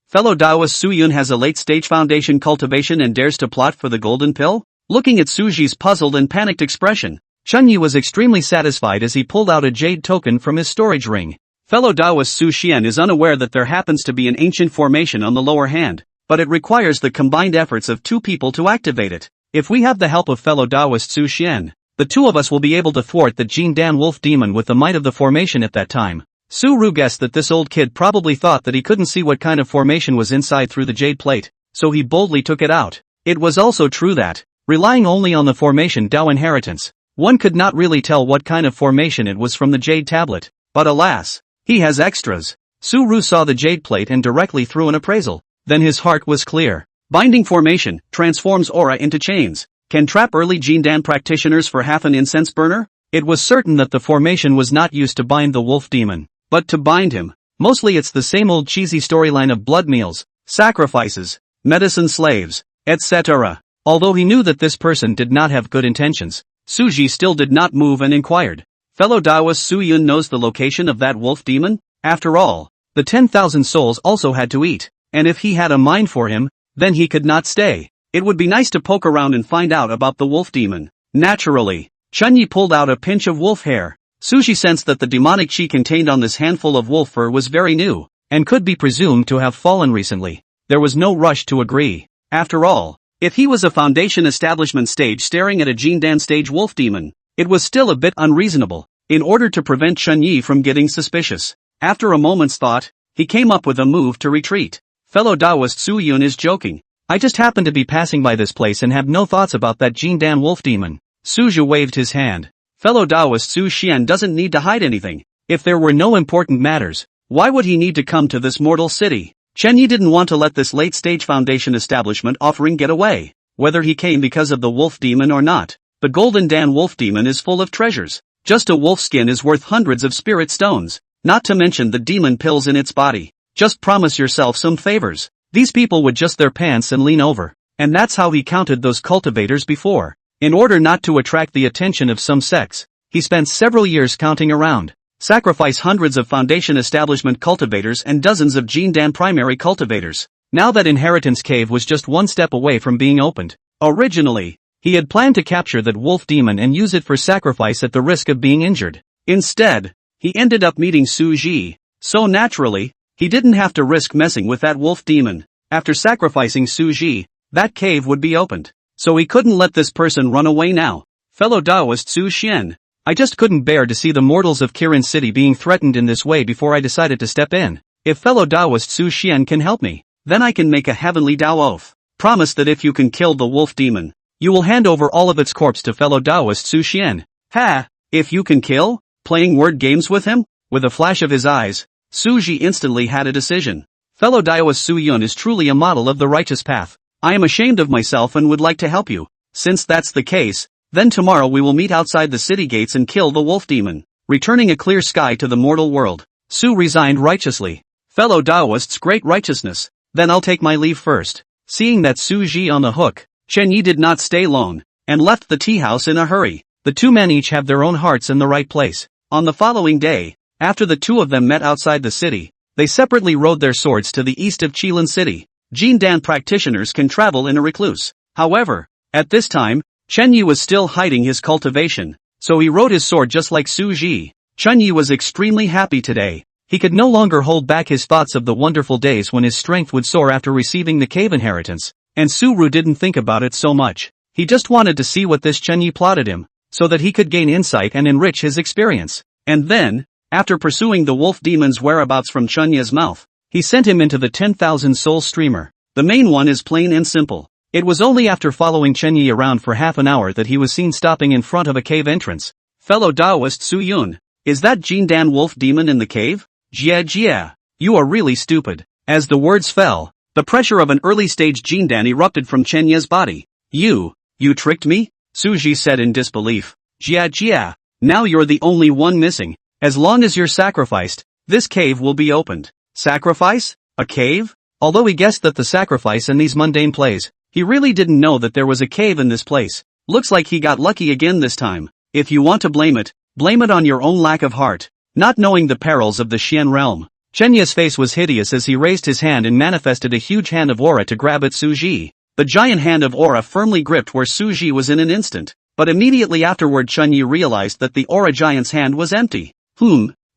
Fellow Daoist Su Yun has a late-stage foundation cultivation and dares to plot for the golden pill? Looking at Suji's puzzled and panicked expression, Chunyi was extremely satisfied as he pulled out a jade token from his storage ring. Fellow Daoist Su Xian is unaware that there happens to be an ancient formation on the lower hand, but it requires the combined efforts of 2 people to activate it. If we have the help of fellow Daoist Su Xian, the 2 of us will be able to thwart the Jindan wolf demon with the might of the formation at that time. Su Ru guessed that this old kid probably thought that he couldn't see what kind of formation was inside through the jade plate, so he boldly took it out. It was also true that, relying only on the formation Dao inheritance, one could not really tell what kind of formation it was from the jade tablet, but alas, he has extras. Su Ru saw the jade plate and directly threw an appraisal. Then his heart was clear. Binding formation, transforms aura into chains, can trap early Jindan practitioners for half an incense burner? It was certain that the formation was not used to bind the wolf demon, but to bind him. Mostly it's the same old cheesy storyline of blood meals, sacrifices, medicine slaves, etc. Although he knew that this person did not have good intentions, Suji still did not move and inquired. Fellow Daoist Su Yun knows the location of that wolf demon? After all, the 10,000 souls also had to eat, and if he had a mind for him, then he could not stay. It would be nice to poke around and find out about the wolf demon. Naturally, Chunyi pulled out a pinch of wolf hair. Suji sensed that the demonic chi contained on this handful of wolf fur was very new, and could be presumed to have fallen recently. There was no rush to agree. After all, if he was a foundation establishment stage staring at a Jindan stage wolf demon, it was still a bit unreasonable. In order to prevent Chunyi from getting suspicious, after a moment's thought, he came up with a move to retreat. Fellow Daoist Su Yun is joking. I just happened to be passing by this place and have no thoughts about that Jindan wolf demon. Suju waved his hand. Fellow Daoist Su Xian doesn't need to hide anything. If there were no important matters, why would he need to come to this mortal city? Chenyi didn't want to let this late-stage foundation establishment offering get away. Whether he came because of the wolf demon or not, the Golden Dan wolf demon is full of treasures. Just a wolf skin is worth hundreds of spirit stones, not to mention the demon pills in its body. Just promise yourself some favors. These people would just their pants and lean over. And that's how he counted those cultivators before. In order not to attract the attention of some sects, he spent several years counting around. Sacrifice hundreds of foundation establishment cultivators and dozens of Jindan primary cultivators. Now that Inheritance Cave was just one step away from being opened. Originally, he had planned to capture that wolf demon and use it for sacrifice at the risk of being injured. Instead, he ended up meeting Su Ji. So naturally, he didn't have to risk messing with that wolf demon. After sacrificing Su Ji, that cave would be opened. So he couldn't let this person run away now. Fellow Taoist Su Xian. I just couldn't bear to see the mortals of Kirin City being threatened in this way before I decided to step in. If fellow Taoist Su Xian can help me, then I can make a heavenly Tao oath. Promise that if you can kill the wolf demon, you will hand over all of its corpse to fellow Taoist Su Xian. Ha! If you can kill? Playing word games with him? With a flash of his eyes, Su Ji instantly had a decision. Fellow Taoist Su Yun is truly a model of the righteous path. I am ashamed of myself and would like to help you. Since that's the case, then tomorrow we will meet outside the city gates and kill the wolf demon, returning a clear sky to the mortal world. Su resigned righteously. Fellow Taoists, great righteousness. Then I'll take my leave first. Seeing that Su Ji on the hook, Chen Yi did not stay long, and left the tea house in a hurry. The two men each have their own hearts in the right place. On the following day, after the two of them met outside the city, they separately rode their swords to the east of Qilin City. Jindan practitioners can travel in a recluse. However, at this time, Chen Yi was still hiding his cultivation, so he rode his sword just like Su Ji. Chen Yi was extremely happy today. He could no longer hold back his thoughts of the wonderful days when his strength would soar after receiving the cave inheritance, and Su Ru didn't think about it so much. He just wanted to see what this Chen Yi plotted him, so that he could gain insight and enrich his experience. And then, after pursuing the wolf demon's whereabouts from Chen Yi's mouth, he sent him into the 10,000 soul streamer. The main one is plain and simple. It was only after following Chen Yi around for half an hour that he was seen stopping in front of a cave entrance. Fellow Taoist Su Yun, is that Jindan wolf demon in the cave? Jia, you are really stupid. As the words fell, the pressure of an early-stage Jindan erupted from Chen Yi's body. You tricked me? Su Ji said in disbelief. Jia, now you're the only one missing. As long as you're sacrificed, this cave will be opened. Sacrifice? A cave? Although he guessed that the sacrifice in these mundane plays, he really didn't know that there was a cave in this place. Looks like he got lucky again this time. If you want to blame it on your own lack of heart. Not knowing the perils of the Xian realm, Chen Yi's face was hideous as he raised his hand and manifested a huge hand of aura to grab at Su Ji. The giant hand of aura firmly gripped where Su Ji was in an instant, but immediately afterward Chen Yi realized that the aura giant's hand was empty.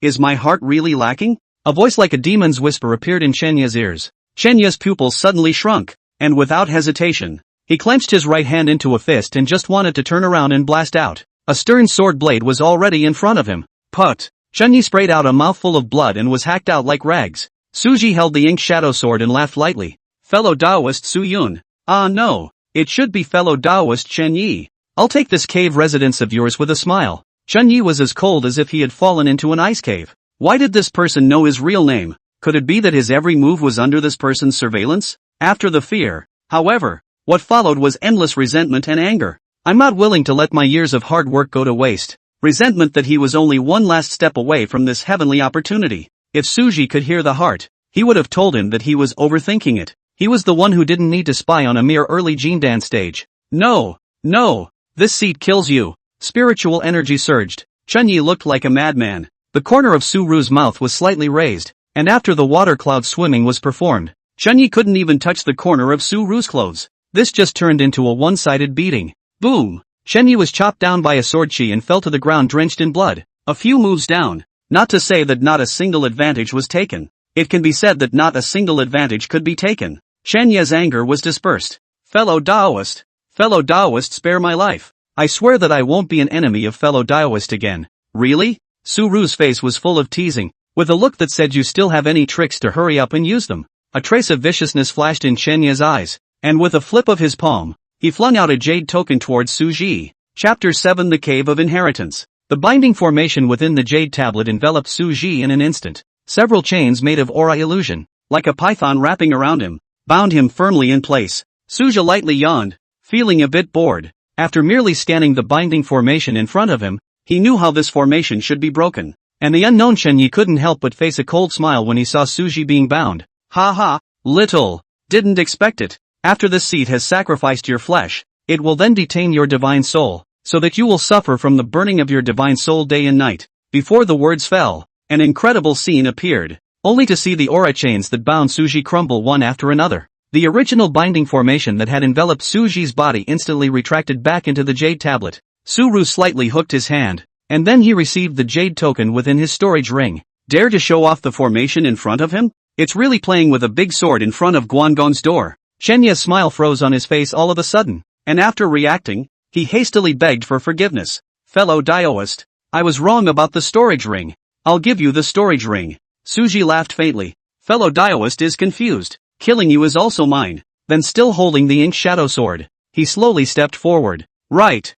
Is my heart really lacking? A voice like a demon's whisper appeared in Chen Yi's ears. Chen Yi's pupils suddenly shrunk, and without hesitation, he clenched his right hand into a fist and just wanted to turn around and blast out. A stern sword blade was already in front of him. Put! Chen Yi sprayed out a mouthful of blood and was hacked out like rags. Su Ji held the ink shadow sword and laughed lightly. Fellow Taoist Su Yun. Ah no, it should be fellow Taoist Chen Yi. I'll take this cave residence of yours with a smile. Chen Yi was as cold as if he had fallen into an ice cave. Why did this person know his real name? Could it be that his every move was under this person's surveillance? After the fear, however, what followed was endless resentment and anger. I'm not willing to let my years of hard work go to waste. Resentment that he was only one last step away from this heavenly opportunity. If Su Ji could hear the heart, he would have told him that he was overthinking it. He was the one who didn't need to spy on a mere early Jindan stage. No, this seat kills you. Spiritual energy surged. Chen Yi looked like a madman. The corner of Su Ru's mouth was slightly raised, and after the water cloud swimming was performed, Chen Yi couldn't even touch the corner of Su Ru's clothes. This just turned into a one-sided beating. Boom! Chen Yi was chopped down by a sword chi and fell to the ground drenched in blood. A few moves down. Not to say that not a single advantage was taken. It can be said that not a single advantage could be taken. Chen Yi's anger was dispersed. Fellow Taoist, spare my life. I swear that I won't be an enemy of fellow Taoist again. Really? Su Ru's face was full of teasing, with a look that said you still have any tricks to hurry up and use them. A trace of viciousness flashed in Chen Yi's eyes, and with a flip of his palm, he flung out a jade token towards Su Ji. Chapter 7 The Cave of Inheritance. The binding formation within the jade tablet enveloped Su Ji in an instant. Several chains made of aura illusion, like a python wrapping around him, bound him firmly in place. Su Ji lightly yawned, feeling a bit bored. After merely scanning the binding formation in front of him, he knew how this formation should be broken. And the unknown Chen Yi couldn't help but face a cold smile when he saw Su Ji being bound. Ha ha, little, didn't expect it. After this seat has sacrificed your flesh, It will then detain your divine soul, so that you will suffer from the burning of your divine soul day and night. Before the words fell, an incredible scene appeared, only to see the aura chains that bound Suji crumble one after another. The original binding formation that had enveloped Suji's body instantly retracted back into the jade tablet. Suru slightly hooked his hand, and then he received the jade token within his storage ring. Dare to show off the formation in front of him? It's really playing with a big sword in front of Guangdong's door. Chenya's smile froze on his face all of a sudden, and after reacting, he hastily begged for forgiveness. Fellow Daoist, I was wrong about the storage ring. I'll give you the storage ring. Suji laughed faintly. Fellow Daoist is confused. Killing you is also mine. Then still holding the ink shadow sword, he slowly stepped forward. Right.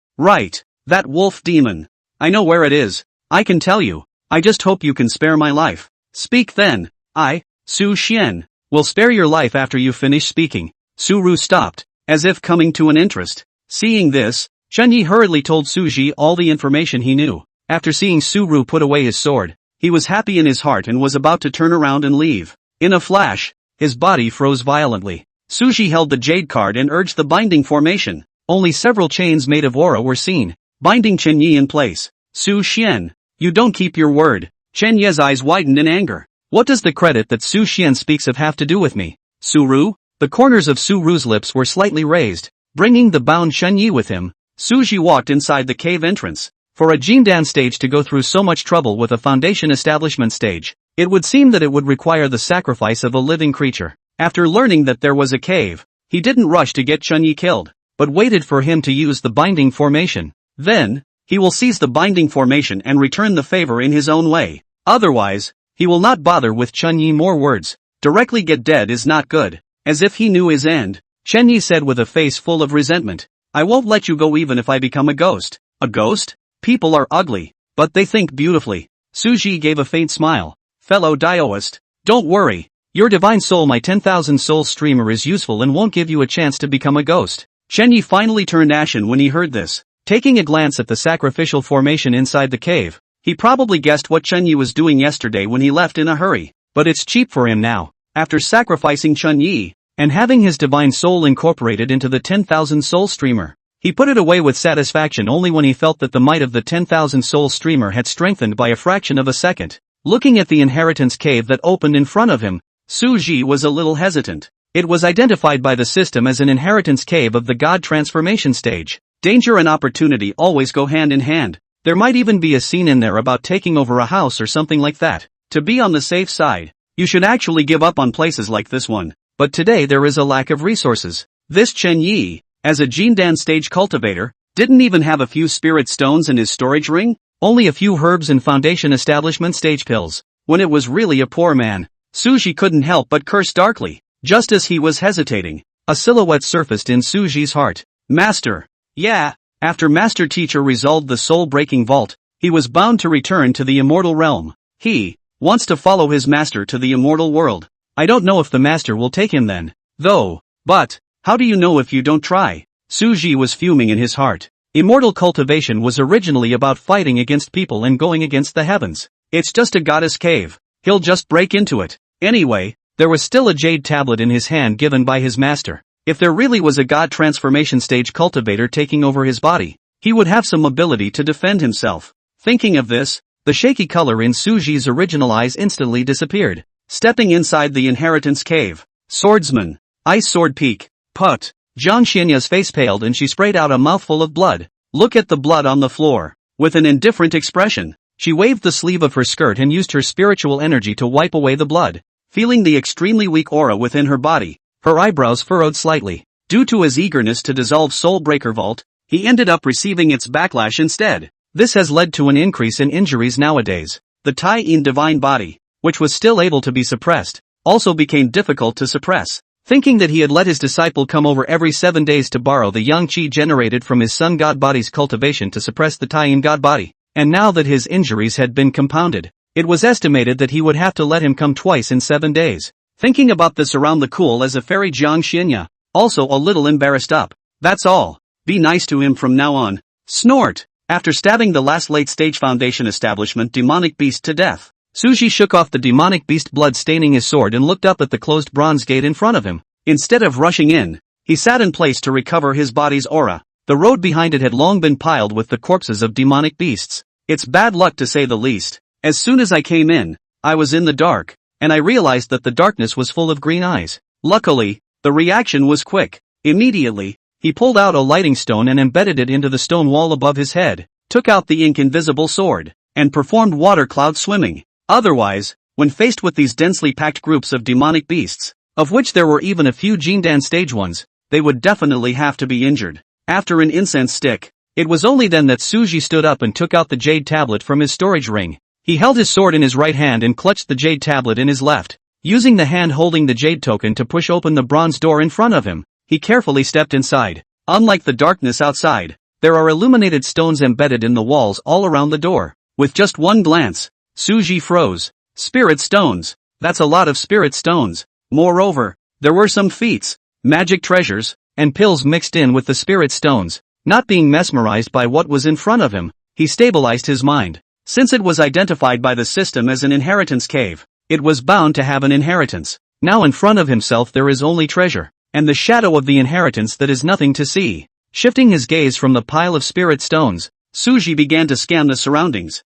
That wolf demon. I know where it is. I can tell you. I just hope you can spare my life. Speak then. I, Su Xian, will spare your life after you finish speaking. Suru stopped, as if coming to an interest. Seeing this, Chunyi hurriedly told Suji all the information he knew. After seeing Suru put away his sword, he was happy in his heart and was about to turn around and leave. In a flash, his body froze violently. Suji held the jade card and urged the binding formation. Only several chains made of aura were seen, binding Chenyi in place. Su Xian, you don't keep your word. Chenyi's eyes widened in anger. What does the credit that Su Xian speaks of have to do with me? Suru? The corners of Suru's lips were slightly raised, bringing the bound Chenyi with him. Suji walked inside the cave entrance. For a Jindan stage to go through so much trouble with a foundation establishment stage, it would seem that it would require the sacrifice of a living creature. After learning that there was a cave, he didn't rush to get Chenyi killed, but waited for him to use the binding formation. Then, he will seize the binding formation and return the favor in his own way. Otherwise, he will not bother with Chenyi more words. Directly get dead is not good. As if he knew his end, Chenyi said with a face full of resentment. I won't let you go even if I become a ghost. A ghost? People are ugly, but they think beautifully. Suji gave a faint smile. Fellow Daoist, don't worry. Your divine soul, my 10,000 soul streamer, is useful and won't give you a chance to become a ghost. Chenyi finally turned ashen when he heard this. Taking a glance at the sacrificial formation inside the cave, he probably guessed what Chenyi was doing yesterday when he left in a hurry. But it's cheap for him now. After sacrificing Chenyi, and having his divine soul incorporated into the 10,000 soul streamer, he put it away with satisfaction only when he felt that the might of the 10,000 soul streamer had strengthened by a fraction of a second. Looking at the inheritance cave that opened in front of him, Suji was a little hesitant. It was identified by the system as an inheritance cave of the god transformation stage. Danger and opportunity always go hand in hand. There might even be a scene in there about taking over a house or something like that. To be on the safe side, you should actually give up on places like this one. But today there is a lack of resources. This Chenyi, as a Jindan stage cultivator, didn't even have a few spirit stones in his storage ring, only a few herbs and foundation establishment stage pills. When it was really a poor man, Suji couldn't help but curse darkly. Just as he was hesitating, a silhouette surfaced in Suji's heart. Master. Yeah. After Master Teacher resolved the soul-breaking vault, he was bound to return to the immortal realm. He wants to follow his master to the immortal world. I don't know if the master will take him then, though. But how do you know if you don't try? Suji was fuming in his heart. Immortal cultivation was originally about fighting against people and going against the heavens. It's just a goddess cave. He'll just break into it. Anyway, there was still a jade tablet in his hand given by his master. If there really was a god transformation stage cultivator taking over his body, he would have some ability to defend himself. Thinking of this, the shaky color in Suji's original eyes instantly disappeared. Stepping inside the inheritance cave, swordsman, ice sword peak, put. Zhang Xianya's face paled and she sprayed out a mouthful of blood. Look at the blood on the floor. With an indifferent expression, she waved the sleeve of her skirt and used her spiritual energy to wipe away the blood. Feeling the extremely weak aura within her body, her eyebrows furrowed slightly. Due to his eagerness to dissolve Soulbreaker Vault, he ended up receiving its backlash instead. This has led to an increase in injuries nowadays. The Tai-in divine body, which was still able to be suppressed, also became difficult to suppress. Thinking that he had let his disciple come over every 7 days to borrow the yang qi generated from his sun god body's cultivation to suppress the Tai-in god body, and now that his injuries had been compounded, it was estimated that he would have to let him come twice in 7 days. Thinking about this around the cool as a fairy, Zhang Xianya, also a little embarrassed up. That's all. Be nice to him from now on. Snort. After stabbing the last late-stage foundation establishment demonic beast to death, Suji shook off the demonic beast blood staining his sword and looked up at the closed bronze gate in front of him. Instead of rushing in, He sat in place to recover his body's aura. The road behind it had long been piled with the corpses of demonic beasts. It's bad luck to say the least. As soon as I came in, I was in the dark, and I realized that the darkness was full of green eyes. Luckily, the reaction was quick. Immediately, he pulled out a lighting stone and embedded it into the stone wall above his head, took out the ink-invisible sword, and performed water cloud swimming. Otherwise, when faced with these densely packed groups of demonic beasts, of which there were even a few Jindan stage ones, they would definitely have to be injured. After an incense stick, it was only then that Suji stood up and took out the jade tablet from his storage ring. He held his sword in his right hand and clutched the jade tablet in his left. Using the hand holding the jade token to push open the bronze door in front of him, he carefully stepped inside. Unlike the darkness outside, there are illuminated stones embedded in the walls all around the door. With just one glance, Suji froze. Spirit stones. That's a lot of spirit stones. Moreover, there were some feats, magic treasures, and pills mixed in with the spirit stones. Not being mesmerized by what was in front of him, he stabilized his mind. Since it was identified by the system as an inheritance cave, it was bound to have an inheritance. Now in front of himself there is only treasure, and the shadow of the inheritance that is nothing to see. Shifting his gaze from the pile of spirit stones, Suji began to scan the surroundings.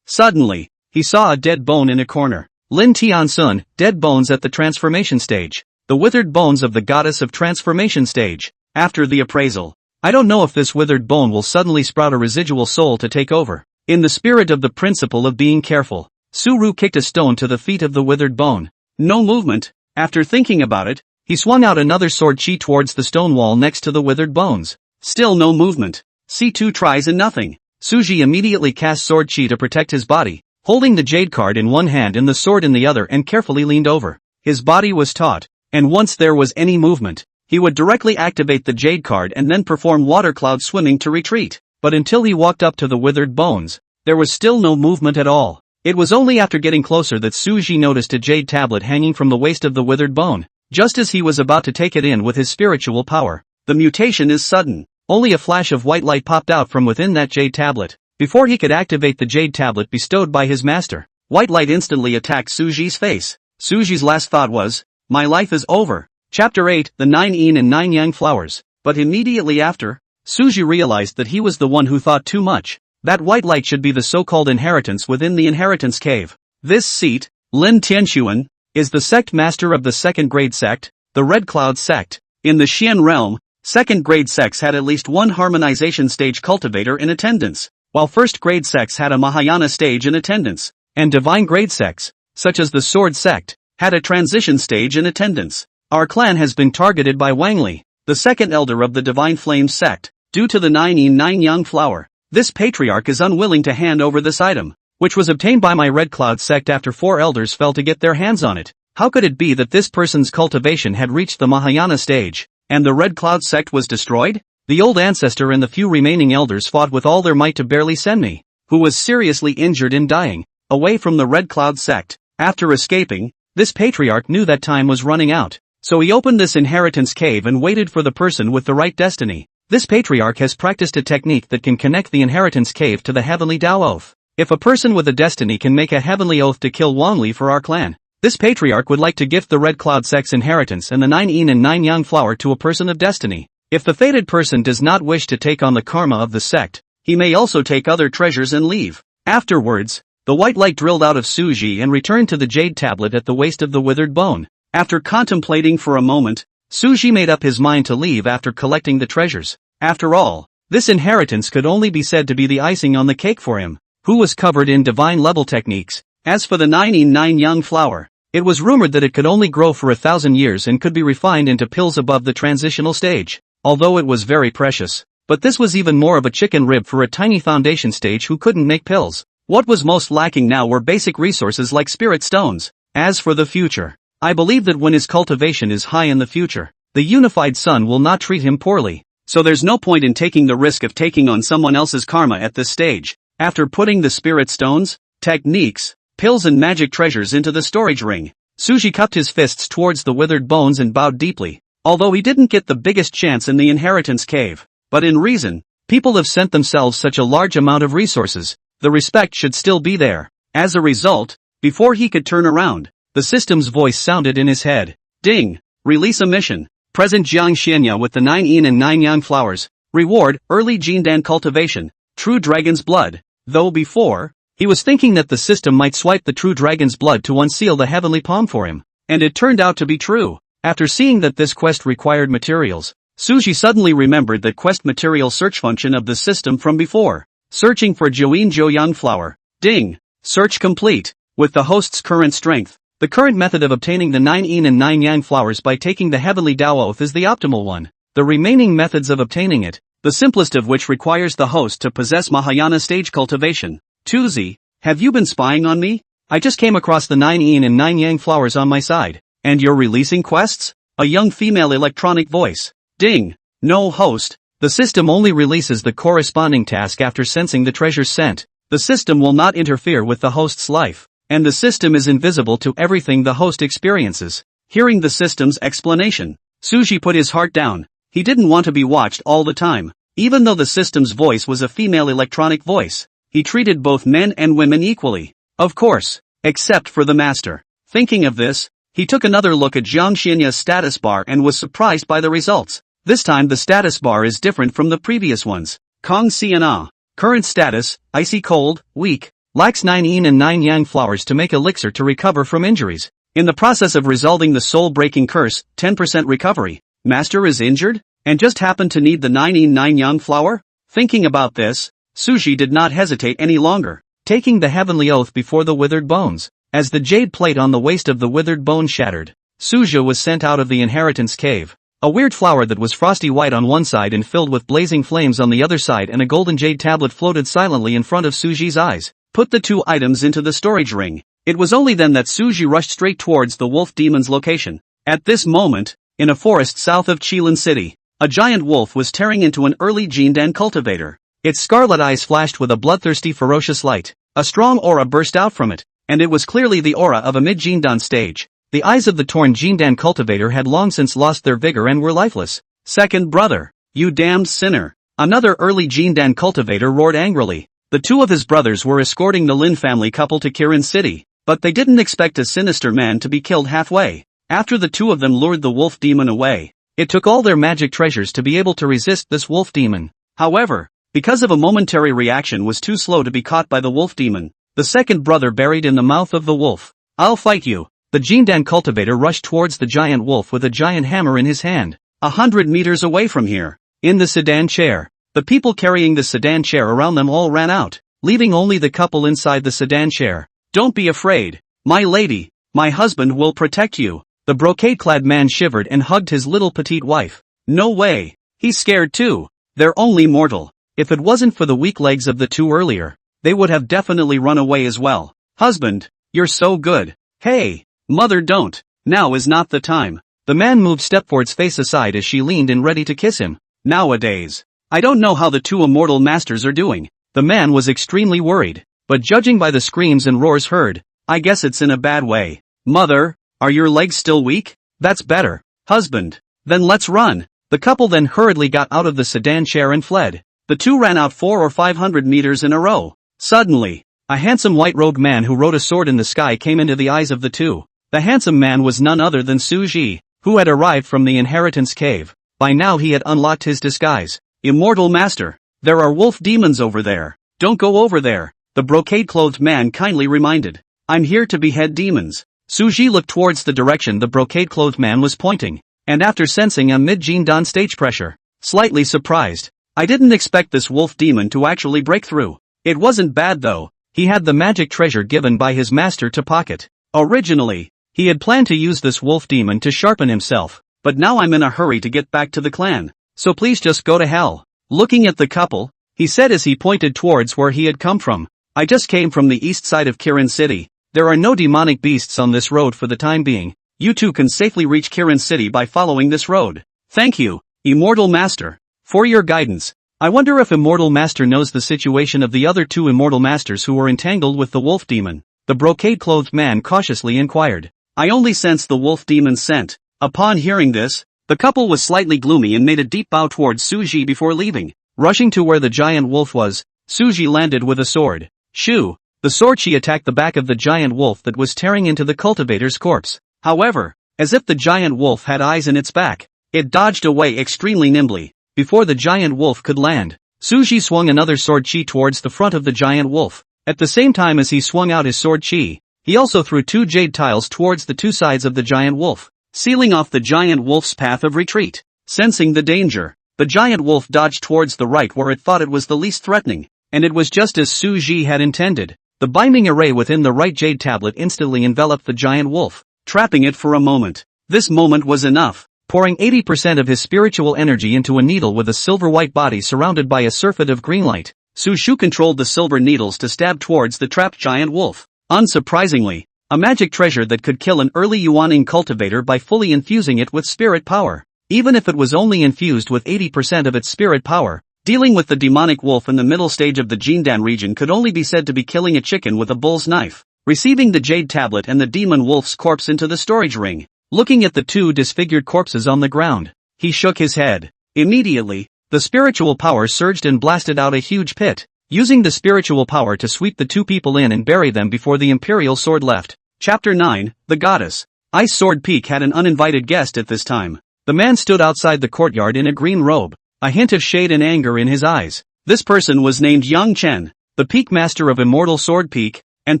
Suddenly, he saw a dead bone in a corner. Lin Tiansun, dead bones at the transformation stage. The withered bones of the goddess of transformation stage. After the appraisal, I don't know if this withered bone will suddenly sprout a residual soul to take over. In the spirit of the principle of being careful, Suru kicked a stone to the feet of the withered bone. No movement. After thinking about it, he swung out another sword chi towards the stone wall next to the withered bones. Still no movement. C2 tries and nothing. Suji immediately cast sword chi to protect his body, holding the jade card in one hand and the sword in the other, and carefully leaned over. His body was taut, and once there was any movement, he would directly activate the jade card and then perform water cloud swimming to retreat. But until he walked up to the withered bones, there was still no movement at all. It was only after getting closer that Suji noticed a jade tablet hanging from the waist of the withered bone. Just as he was about to take it in with his spiritual power, the mutation is sudden. Only a flash of white light popped out from within that jade tablet. Before he could activate the jade tablet bestowed by his master, white light instantly attacked Suji's face. Suji's last thought was, "My life is over." Chapter 8, The 9 Yin and 9 Yang Flowers. But immediately after, Suji realized that he was the one who thought too much. That white light should be the so-called inheritance within the inheritance cave. This seat, Lin Tianxuan, is the sect master of the second grade sect, the Red Cloud sect. In the Xian realm, second grade sects had at least one harmonization stage cultivator in attendance, while first grade sects had a Mahayana stage in attendance, and divine grade sects, such as the Sword sect, had a transition stage in attendance. Our clan has been targeted by Wang Li, the second elder of the Divine Flames sect, due to the 9 Yin 9 Yang flower. This patriarch is unwilling to hand over this item, which was obtained by my Red Cloud sect after 4 elders fell to get their hands on it. How could it be that this person's cultivation had reached the Mahayana stage, and the Red Cloud sect was destroyed? The old ancestor and the few remaining elders fought with all their might to barely send me, who was seriously injured and dying, away from the Red Cloud sect. After escaping, this patriarch knew that time was running out, so he opened this inheritance cave and waited for the person with the right destiny. This patriarch has practiced a technique that can connect the inheritance cave to the heavenly Tao oath. If a person with a destiny can make a heavenly oath to kill Wang Li for our clan, this patriarch would like to gift the Red Cloud sect's inheritance and the 9 Yin and 9 Yang flower to a person of destiny. If the fated person does not wish to take on the karma of the sect, he may also take other treasures and leave. Afterwards, the white light drilled out of Suji and returned to the jade tablet at the waist of the withered bone. After contemplating for a moment, Suji made up his mind to leave after collecting the treasures. After all, this inheritance could only be said to be the icing on the cake for him, who was covered in divine level techniques. As for the 9 Yin 9 Yang flower, it was rumored that it could only grow for 1,000 years and could be refined into pills above the transitional stage, although it was very precious. But this was even more of a chicken rib for a tiny foundation stage who couldn't make pills. What was most lacking now were basic resources like spirit stones. As for the future, I believe that when his cultivation is high in the future, the unified sun will not treat him poorly. So there's no point in taking the risk of taking on someone else's karma at this stage. After putting the spirit stones, techniques, pills and magic treasures into the storage ring, Suji cupped his fists towards the withered bones and bowed deeply. Although he didn't get the biggest chance in the inheritance cave, but in reason, people have sent themselves such a large amount of resources, the respect should still be there. As a result, before he could turn around, the system's voice sounded in his head. Ding! Release a mission. Present Jiang Xianya with the 9 yin and 9 yang flowers. Reward, early Jindan cultivation. True dragon's blood. Though before, he was thinking that the system might swipe the true dragon's blood to unseal the heavenly palm for him. And it turned out to be true. After seeing that this quest required materials, Suji suddenly remembered that quest material search function of the system from before. Searching for Join Joyang flower. Ding. Search complete. With the host's current strength, the current method of obtaining the 9 yin and 9 yang flowers by taking the heavenly Tao oath is the optimal one. The remaining methods of obtaining it, the simplest of which requires the host to possess Mahayana stage cultivation. Tuzi, have you been spying on me? I just came across the 9 yin and 9 yang flowers on my side. And you're releasing quests? A young female electronic voice. Ding. No host. The system only releases the corresponding task after sensing the treasures sent. The system will not interfere with the host's life. And the system is invisible to everything the host experiences. Hearing the system's explanation, Suji put his heart down. He didn't want to be watched all the time. Even though the system's voice was a female electronic voice, he treated both men and women equally. Of course, except for the master. Thinking of this, he took another look at Jiang Xianya's status bar and was surprised by the results. This time the status bar is different from the previous ones. Kong Xiana. Current status, icy cold, weak, lacks 9 yin and 9 yang flowers to make elixir to recover from injuries. In the process of resolving the soul-breaking curse, 10% recovery. Master is injured? And just happened to need the 9 yin 9 yang flower? Thinking about this, Suji did not hesitate any longer. Taking the heavenly oath before the withered bones. As the jade plate on the waist of the withered bone shattered, Suja was sent out of the inheritance cave. A weird flower that was frosty white on one side and filled with blazing flames on the other side, and a golden jade tablet floated silently in front of Suji's eyes. Put the two items into the storage ring. It was only then that Suji rushed straight towards the wolf demon's location. At this moment, in a forest south of Qilin City, a giant wolf was tearing into an early Jindan cultivator. Its scarlet eyes flashed with a bloodthirsty ferocious light. A strong aura burst out from it, and it was clearly the aura of a mid-Jindan stage. The eyes of the torn Jindan cultivator had long since lost their vigor and were lifeless. Second brother, you damned sinner. Another early Jindan cultivator roared angrily. The two of his brothers were escorting the Lin family couple to Kirin City, but they didn't expect a sinister man to be killed halfway. After the two of them lured the wolf demon away, it took all their magic treasures to be able to resist this wolf demon. However, because of a momentary reaction was too slow to be caught by the wolf demon, the second brother buried in the mouth of the wolf. I'll fight you. The Jindan cultivator rushed towards the giant wolf with a giant hammer in his hand. 100 meters away from here, in the sedan chair, the people carrying the sedan chair around them all ran out, leaving only the couple inside the sedan chair. Don't be afraid, my lady, my husband will protect you. The brocade-clad man shivered and hugged his little petite wife. No way, he's scared too. They're only mortal. If it wasn't for the weak legs of the two earlier, they would have definitely run away as well. Husband, you're so good. Hey, mother, don't. Now is not the time. The man moved Stepford's face aside as she leaned in ready to kiss him. Nowadays, I don't know how the two immortal masters are doing. The man was extremely worried, but judging by the screams and roars heard, I guess it's in a bad way. Mother, are your legs still weak? That's better. Husband, then let's run. The couple then hurriedly got out of the sedan chair and fled. The two ran out 400 or 500 meters in a row. Suddenly, a handsome white-robed man who rode a sword in the sky came into the eyes of the two. The handsome man was none other than Su Ji, who had arrived from the inheritance cave. By now he had unlocked his disguise. Immortal master, there are wolf demons over there. Don't go over there, the brocade-clothed man kindly reminded. I'm here to behead demons. Su Ji looked towards the direction the brocade-clothed man was pointing, and after sensing a mid-Jindan stage pressure, slightly surprised. I didn't expect this wolf demon to actually break through. It wasn't bad though. He had the magic treasure given by his master to pocket. Originally, he had planned to use this wolf demon to sharpen himself, but now I'm in a hurry to get back to the clan, so please just go to hell. Looking at the couple, he said as he pointed towards where he had come from. I just came from the east side of Kirin City. There are no demonic beasts on this road for the time being. You two can safely reach Kirin City by following this road. Thank you, Immortal Master, for your guidance. I wonder if Immortal Master knows the situation of the other two Immortal Masters who were entangled with the wolf demon. The brocade-clothed man cautiously inquired. I only sense the wolf demon's scent. Upon hearing this, the couple was slightly gloomy and made a deep bow towards Suji before leaving. Rushing to where the giant wolf was, Suji landed with a sword. Shoo! The sword she attacked the back of the giant wolf that was tearing into the cultivator's corpse. However, as if the giant wolf had eyes in its back, It dodged away extremely nimbly. Before the giant wolf could land, Suji swung another sword chi towards the front of the giant wolf. At the same time as he swung out his sword chi, he also threw 2 jade tiles towards the 2 sides of the giant wolf, sealing off the giant wolf's path of retreat. Sensing the danger, the giant wolf dodged towards the right where it thought it was the least threatening, and it was just as Suji had intended. The binding array within the right jade tablet instantly enveloped the giant wolf, trapping it for a moment. This moment was enough. Pouring 80% of his spiritual energy into a needle with a silver-white body surrounded by a surfeit of green light, Su Shu controlled the silver needles to stab towards the trapped giant wolf. Unsurprisingly, a magic treasure that could kill an early Yuaning cultivator by fully infusing it with spirit power. Even if it was only infused with 80% of its spirit power, dealing with the demonic wolf in the middle stage of the Jindan region could only be said to be killing a chicken with a bull's knife. Receiving the jade tablet and the demon wolf's corpse into the storage ring, looking at the 2 disfigured corpses on the ground, he shook his head. Immediately, the spiritual power surged and blasted out a huge pit, using the spiritual power to sweep the 2 people in and bury them before the imperial sword left. Chapter 9, The Goddess. Ice Sword Peak had an uninvited guest at this time. The man stood outside the courtyard in a green robe, a hint of shade and anger in his eyes. This person was named Yang Chen, the peak master of Immortal Sword Peak, and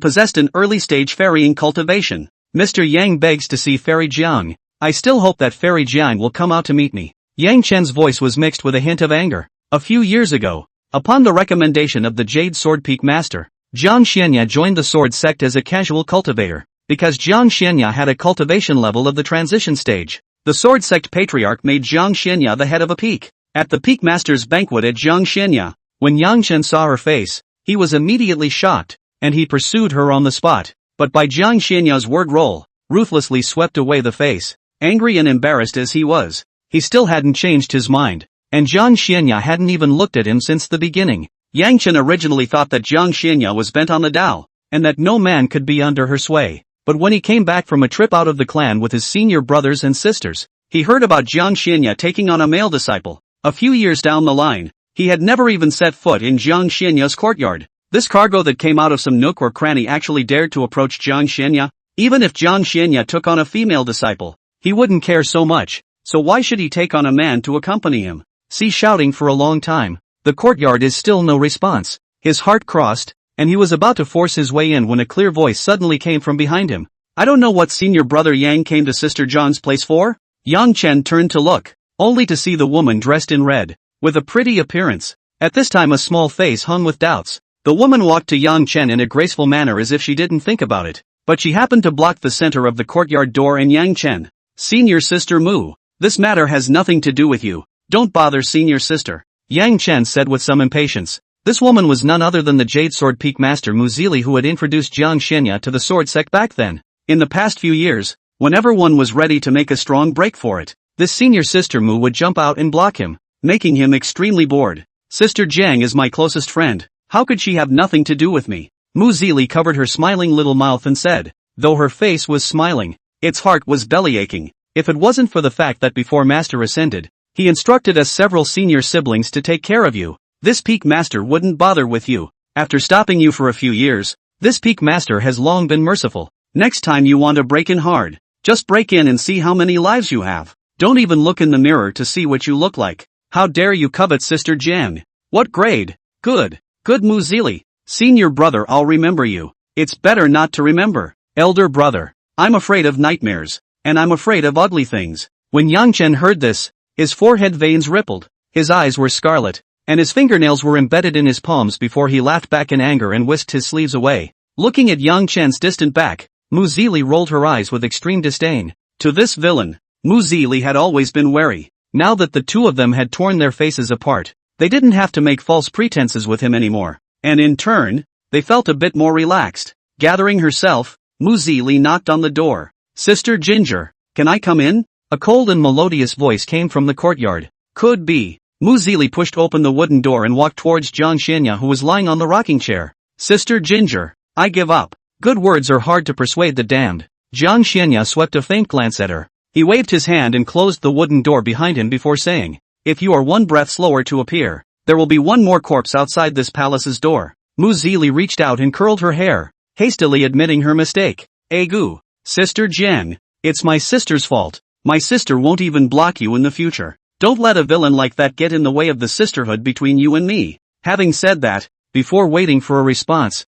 possessed an early-stage ferrying cultivation. Mr. Yang begs to see Fairy Jiang. I still hope that Fairy Jiang will come out to meet me. Yang Chen's voice was mixed with a hint of anger. A few years ago, upon the recommendation of the Jade Sword Peak Master, Jiang Xianya joined the sword sect as a casual cultivator. Because Jiang Xianya had a cultivation level of the transition stage, the sword sect patriarch made Jiang Xianya the head of a peak. At the peak master's banquet at Jiang Xianya, when Yang Chen saw her face, he was immediately shocked, and he pursued her on the spot. But by Jiang Xianya's word roll, ruthlessly swept away the face. Angry and embarrassed as he was, he still hadn't changed his mind, and Jiang Xianya hadn't even looked at him since the beginning. Yang Chen originally thought that Jiang Xianya was bent on the Tao, and that no man could be under her sway. But when he came back from a trip out of the clan with his senior brothers and sisters, he heard about Jiang Xianya taking on a male disciple. A few years down the line, he had never even set foot in Jiang Xianya's courtyard. This cargo that came out of some nook or cranny actually dared to approach Jiang Xianya. Even if Jiang Xianya took on a female disciple, he wouldn't care so much, so why should he take on a man to accompany him? See, shouting for a long time, the courtyard is still no response. His heart crossed, and he was about to force his way in when a clear voice suddenly came from behind him. I don't know what senior brother Yang came to Sister John's place for? Yang Chen turned to look, only to see the woman dressed in red, with a pretty appearance. At this time a small face hung with doubts. The woman walked to Yang Chen in a graceful manner as if she didn't think about it, but she happened to block the center of the courtyard door and Yang Chen. Senior Sister Mu, this matter has nothing to do with you. Don't bother Senior Sister, Yang Chen said with some impatience. This woman was none other than the Jade Sword Peak Master Mu Zili, who had introduced Jiang Xianya to the sword sect back then. In the past few years, whenever one was ready to make a strong break for it, this Senior Sister Mu would jump out and block him, making him extremely bored. Sister Jiang is my closest friend. How could she have nothing to do with me? Mu Zili covered her smiling little mouth and said, though her face was smiling, its heart was bellyaching. If it wasn't for the fact that before Master ascended, he instructed us several senior siblings to take care of you, this Peak Master wouldn't bother with you. After stopping you for a few years, this Peak Master has long been merciful. Next time you want to break in hard, just break in and see how many lives you have. Don't even look in the mirror to see what you look like. How dare you covet Sister Jiang? What grade? Good. Good Mu Zili. Senior brother, I'll remember you. It's better not to remember. Elder brother, I'm afraid of nightmares, and I'm afraid of ugly things. When Yang Chen heard this, his forehead veins rippled, his eyes were scarlet, and his fingernails were embedded in his palms before he laughed back in anger and whisked his sleeves away. Looking at Yang Chen's distant back, Mu Zili rolled her eyes with extreme disdain. To this villain, Mu Zili had always been wary. Now that the two of them had torn their faces apart, they didn't have to make false pretenses with him anymore, and in turn, they felt a bit more relaxed. Gathering herself, Mu Zili knocked on the door. Sister Ginger, can I come in? A cold and melodious voice came from the courtyard. Could be. Mu Zili pushed open the wooden door and walked towards Jiang Xianya, who was lying on the rocking chair. Sister Ginger, I give up. Good words are hard to persuade the damned. Jiang Xianya swept a faint glance at her. He waved his hand and closed the wooden door behind him before saying, if you are one breath slower to appear, there will be one more corpse outside this palace's door. Mu Zili reached out and curled her hair, hastily admitting her mistake. Egu, Sister Jiang, it's my sister's fault. My sister won't even block you in the future. Don't let a villain like that get in the way of the sisterhood between you and me. Having said that, before waiting for a response,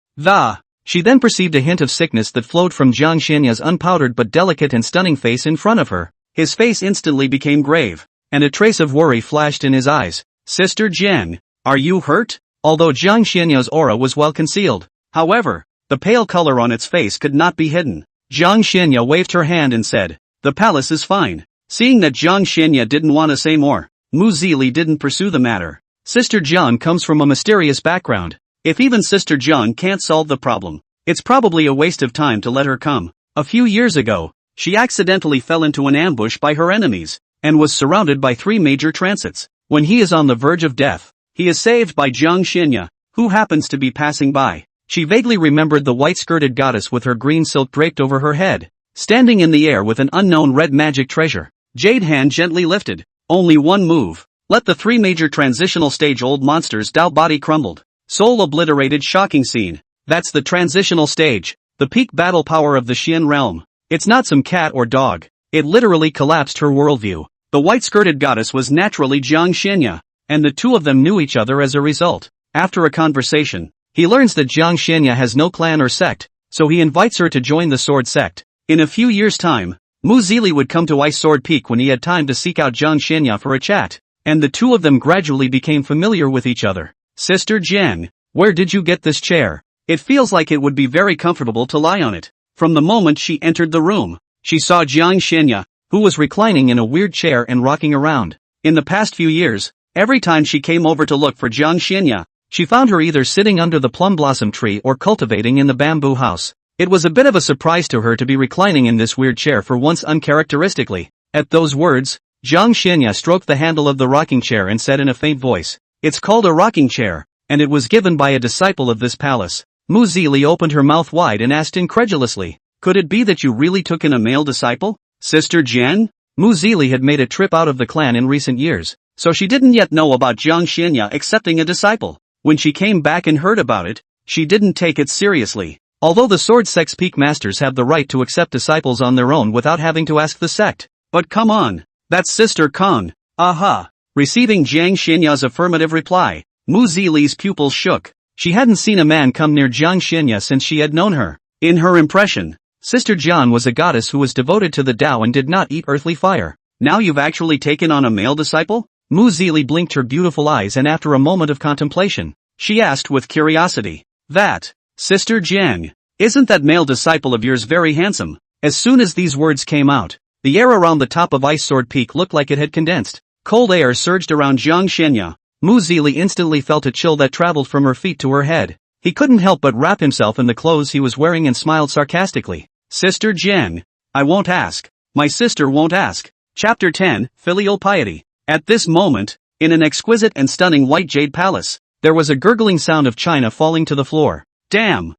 she then perceived a hint of sickness that flowed from Jiang Xianya's unpowdered but delicate and stunning face in front of her. His face instantly became grave, and a trace of worry flashed in his eyes. Sister Jiang, are you hurt? Although Jiang Xianya's aura was well concealed, however, the pale color on its face could not be hidden. Jiang Xianya waved her hand and said, "The palace is fine." Seeing that Jiang Xianya didn't want to say more, Mu Zili didn't pursue the matter. Sister Jiang comes from a mysterious background. If even Sister Jiang can't solve the problem, it's probably a waste of time to let her come. A few years ago, she accidentally fell into an ambush by her enemies, and was surrounded by 3 major transits. When he is on the verge of death, he is saved by Jiang Xianya, who happens to be passing by. She vaguely remembered the white-skirted goddess with her green silk draped over her head, standing in the air with an unknown red magic treasure. Jade hand gently lifted. Only one move. Let the 3 major transitional stage old monsters Dao body crumbled. Soul obliterated. Shocking scene. That's the transitional stage, the peak battle power of the Xian realm. It's not some cat or dog. It literally collapsed her worldview. The white-skirted goddess was naturally Jiang Xianya, and the two of them knew each other as a result. After a conversation, he learns that Jiang Xianya has no clan or sect, so he invites her to join the Sword Sect. In a few years' time, Mu Zili would come to Ice Sword Peak when he had time to seek out Jiang Xianya for a chat, and the two of them gradually became familiar with each other. Sister Jiang, where did you get this chair? It feels like it would be very comfortable to lie on it. From the moment she entered the room, she saw Jiang Xianya, who was reclining in a weird chair and rocking around. In the past few years, every time she came over to look for Jiang Xianya, she found her either sitting under the plum blossom tree or cultivating in the bamboo house. It was a bit of a surprise to her to be reclining in this weird chair for once uncharacteristically. At those words, Jiang Xianya stroked the handle of the rocking chair and said in a faint voice, "It's called a rocking chair, and it was given by a disciple of this palace." Mu Zili opened her mouth wide and asked incredulously, "Could it be that you really took in a male disciple, Sister Jiang?" Mu Zili had made a trip out of the clan in recent years, so she didn't yet know about Jiang Xianya accepting a disciple. When she came back and heard about it, she didn't take it seriously. Although the Sword Sect's peak masters have the right to accept disciples on their own without having to ask the sect. But come on, that's Sister Kong. Aha. Receiving Jiang Xianya's affirmative reply, Mu Zili's pupils shook. She hadn't seen a man come near Jiang Xianya since she had known her. In her impression, Sister Jiang was a goddess who was devoted to the Tao and did not eat earthly fire. Now you've actually taken on a male disciple? Mu Zili blinked her beautiful eyes and after a moment of contemplation, she asked with curiosity, "That, Sister Jiang, isn't that male disciple of yours very handsome?" As soon as these words came out, the air around the top of Ice Sword Peak looked like it had condensed. Cold air surged around Jiang Xianya. Mu Zili instantly felt a chill that traveled from her feet to her head. He couldn't help but wrap himself in the clothes he was wearing and smiled sarcastically. "Sister Jiang, I won't ask. My sister won't ask." Chapter 10, Filial Piety. At this moment, in an exquisite and stunning white jade palace, there was a gurgling sound of china falling to the floor. Damn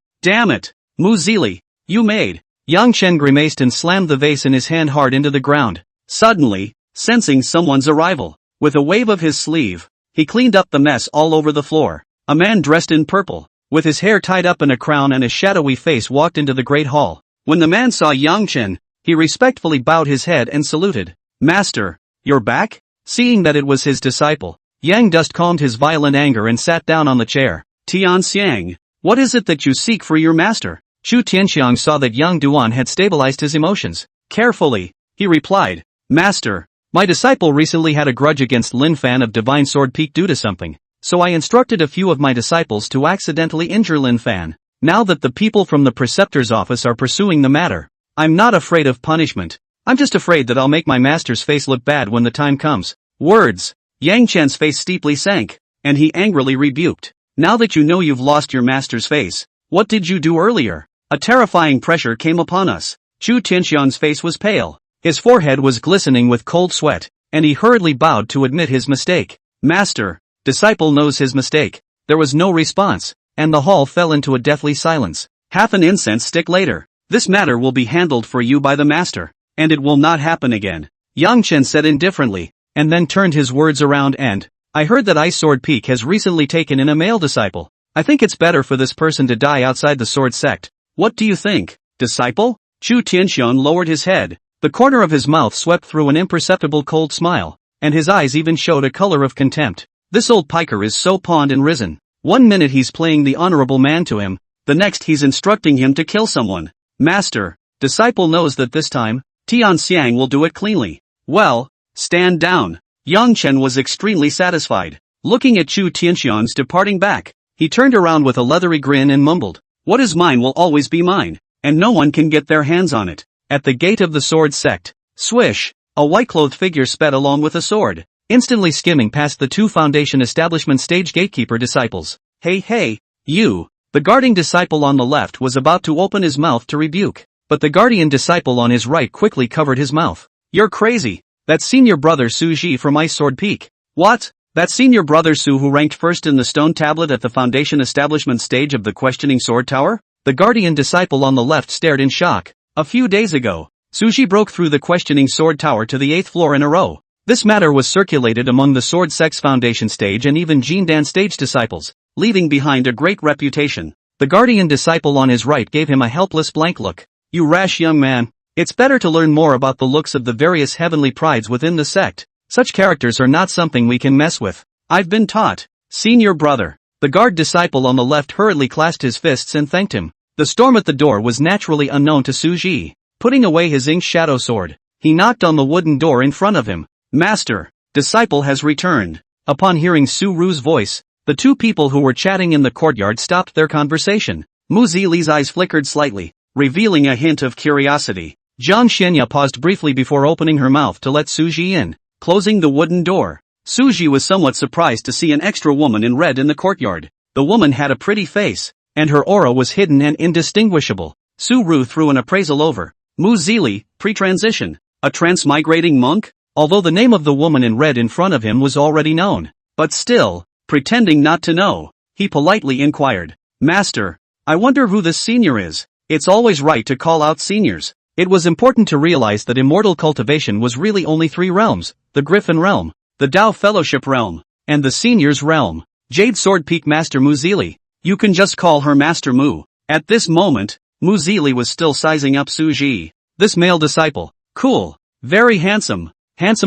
it, Mu Zili, you made. Yang Chen grimaced and slammed the vase in his hand hard into the ground. Suddenly, sensing someone's arrival, with a wave of his sleeve, he cleaned up the mess all over the floor. A man dressed in purple, with his hair tied up in a crown and a shadowy face walked into the great hall. When the man saw Yang Chen, he respectfully bowed his head and saluted. "Master, you're back?" Seeing that it was his disciple, Yang Dust calmed his violent anger and sat down on the chair. "Tianxiang, what is it that you seek for your master?" Chu Tianxiang saw that Yang Duan had stabilized his emotions. Carefully, he replied, "Master, my disciple recently had a grudge against Lin Fan of Divine Sword Peak due to something, so I instructed a few of my disciples to accidentally injure Lin Fan. Now that the people from the preceptor's office are pursuing the matter, I'm not afraid of punishment. I'm just afraid that I'll make my master's face look bad when the time comes." Words. Yang Chen's face steeply sank, and he angrily rebuked. "Now that you know you've lost your master's face, what did you do earlier?" A terrifying pressure came upon us. Chu Tianxiang's face was pale, his forehead was glistening with cold sweat, and he hurriedly bowed to admit his mistake. "Master, disciple knows his mistake." There was no response, and the hall fell into a deathly silence. Half an incense stick later, "This matter will be handled for you by the master, and it will not happen again," Yang Chen said indifferently, and then turned his words around and, "I heard that Ice Sword Peak has recently taken in a male disciple. I think it's better for this person to die outside the Sword Sect. What do you think, disciple?" Chu Tianxiang lowered his head. The corner of his mouth swept through an imperceptible cold smile, and his eyes even showed a color of contempt. This old piker is so pawned and risen. One minute he's playing the honorable man to him, the next he's instructing him to kill someone. Master, disciple knows that this time, Tian Xiang will do it cleanly. Well, stand down. Yang Chen was extremely satisfied. Looking at Chu Tianxian's departing back, he turned around with a leathery grin and mumbled, "What is mine will always be mine, and no one can get their hands on it." At the gate of the sword sect, swish, a white-clothed figure sped along with a sword, instantly skimming past the two Foundation Establishment stage gatekeeper disciples. Hey, you! The guarding disciple on the left was about to open his mouth to rebuke, but the guardian disciple on his right quickly covered his mouth. "You're crazy! That's senior brother Su Ji from Ice Sword Peak." "What? That's senior brother Su who ranked first in the stone tablet at the Foundation Establishment stage of the Questioning Sword Tower?" The guardian disciple on the left stared in shock. A few days ago, Su Ji broke through the Questioning Sword Tower to the 8th floor in a row. This matter was circulated among the Sword Sect's Foundation stage and even Jindan stage disciples, leaving behind a great reputation. The guardian disciple on his right gave him a helpless blank look. "You rash young man. It's better to learn more about the looks of the various heavenly prides within the sect. Such characters are not something we can mess with." "I've been taught, senior brother." The guard disciple on the left hurriedly clasped his fists and thanked him. The storm at the door was naturally unknown to Su Ji. Putting away his inked shadow sword, he knocked on the wooden door in front of him. "Master, disciple has returned." Upon hearing Su Ru's voice, the two people who were chatting in the courtyard stopped their conversation. Mu Zili's eyes flickered slightly, revealing a hint of curiosity. Jiang Xianya paused briefly before opening her mouth to let Su Ji in, closing the wooden door. Su Ji was somewhat surprised to see an extra woman in red in the courtyard. The woman had a pretty face, and her aura was hidden and indistinguishable. Su Ru threw an appraisal over. Mu Zili, pre-transition, a transmigrating monk? Although the name of the woman in red in front of him was already known. But still, pretending not to know, he politely inquired, "Master, I wonder who this senior is." It's always right to call out seniors. It was important to realize that immortal cultivation was really only 3 realms, the Griffin realm, the Tao Fellowship realm, and the Seniors realm. Jade Sword Peak Master Mu Zili. You can just call her Master Mu. At this moment, Mu Zili was still sizing up Su Ji. This male disciple, cool, very handsome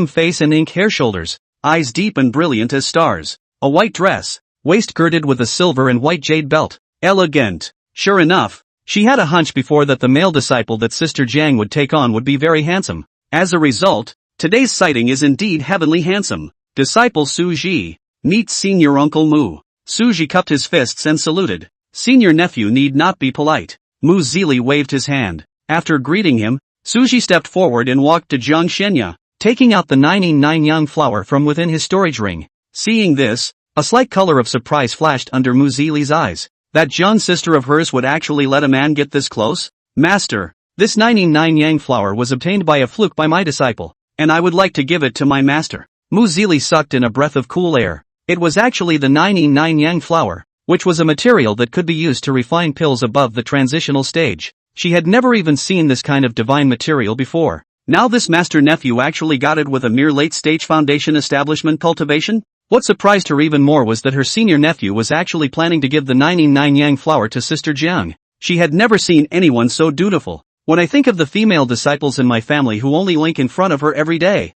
face and ink hair shoulders, eyes deep and brilliant as stars, a white dress, waist girded with a silver and white jade belt, elegant. Sure enough, she had a hunch before that the male disciple that Sister Jiang would take on would be very handsome. As a result, today's sighting is indeed heavenly handsome. Disciple Su Ji, meet Senior Uncle Mu. Su Ji cupped his fists and saluted. Senior nephew need not be polite. Mu Zili waved his hand. After greeting him, Su Ji stepped forward and walked to Jiang Xianya, taking out the 99 Yang flower from within his storage ring. Seeing this, a slight color of surprise flashed under Mu Zili's eyes. That Jiang sister of hers would actually let a man get this close? "Master, this 99 Yang flower was obtained by a fluke by my disciple, and I would like to give it to my master." Mu Zili sucked in a breath of cool air. It was actually the 99 Yang flower, which was a material that could be used to refine pills above the transitional stage. She had never even seen this kind of divine material before. Now this master nephew actually got it with a mere late-stage Foundation Establishment cultivation? What surprised her even more was that her senior nephew was actually planning to give the 99 Yang flower to Sister Jiang. She had never seen anyone so dutiful. When I think of the female disciples in my family who only link in front of her every day,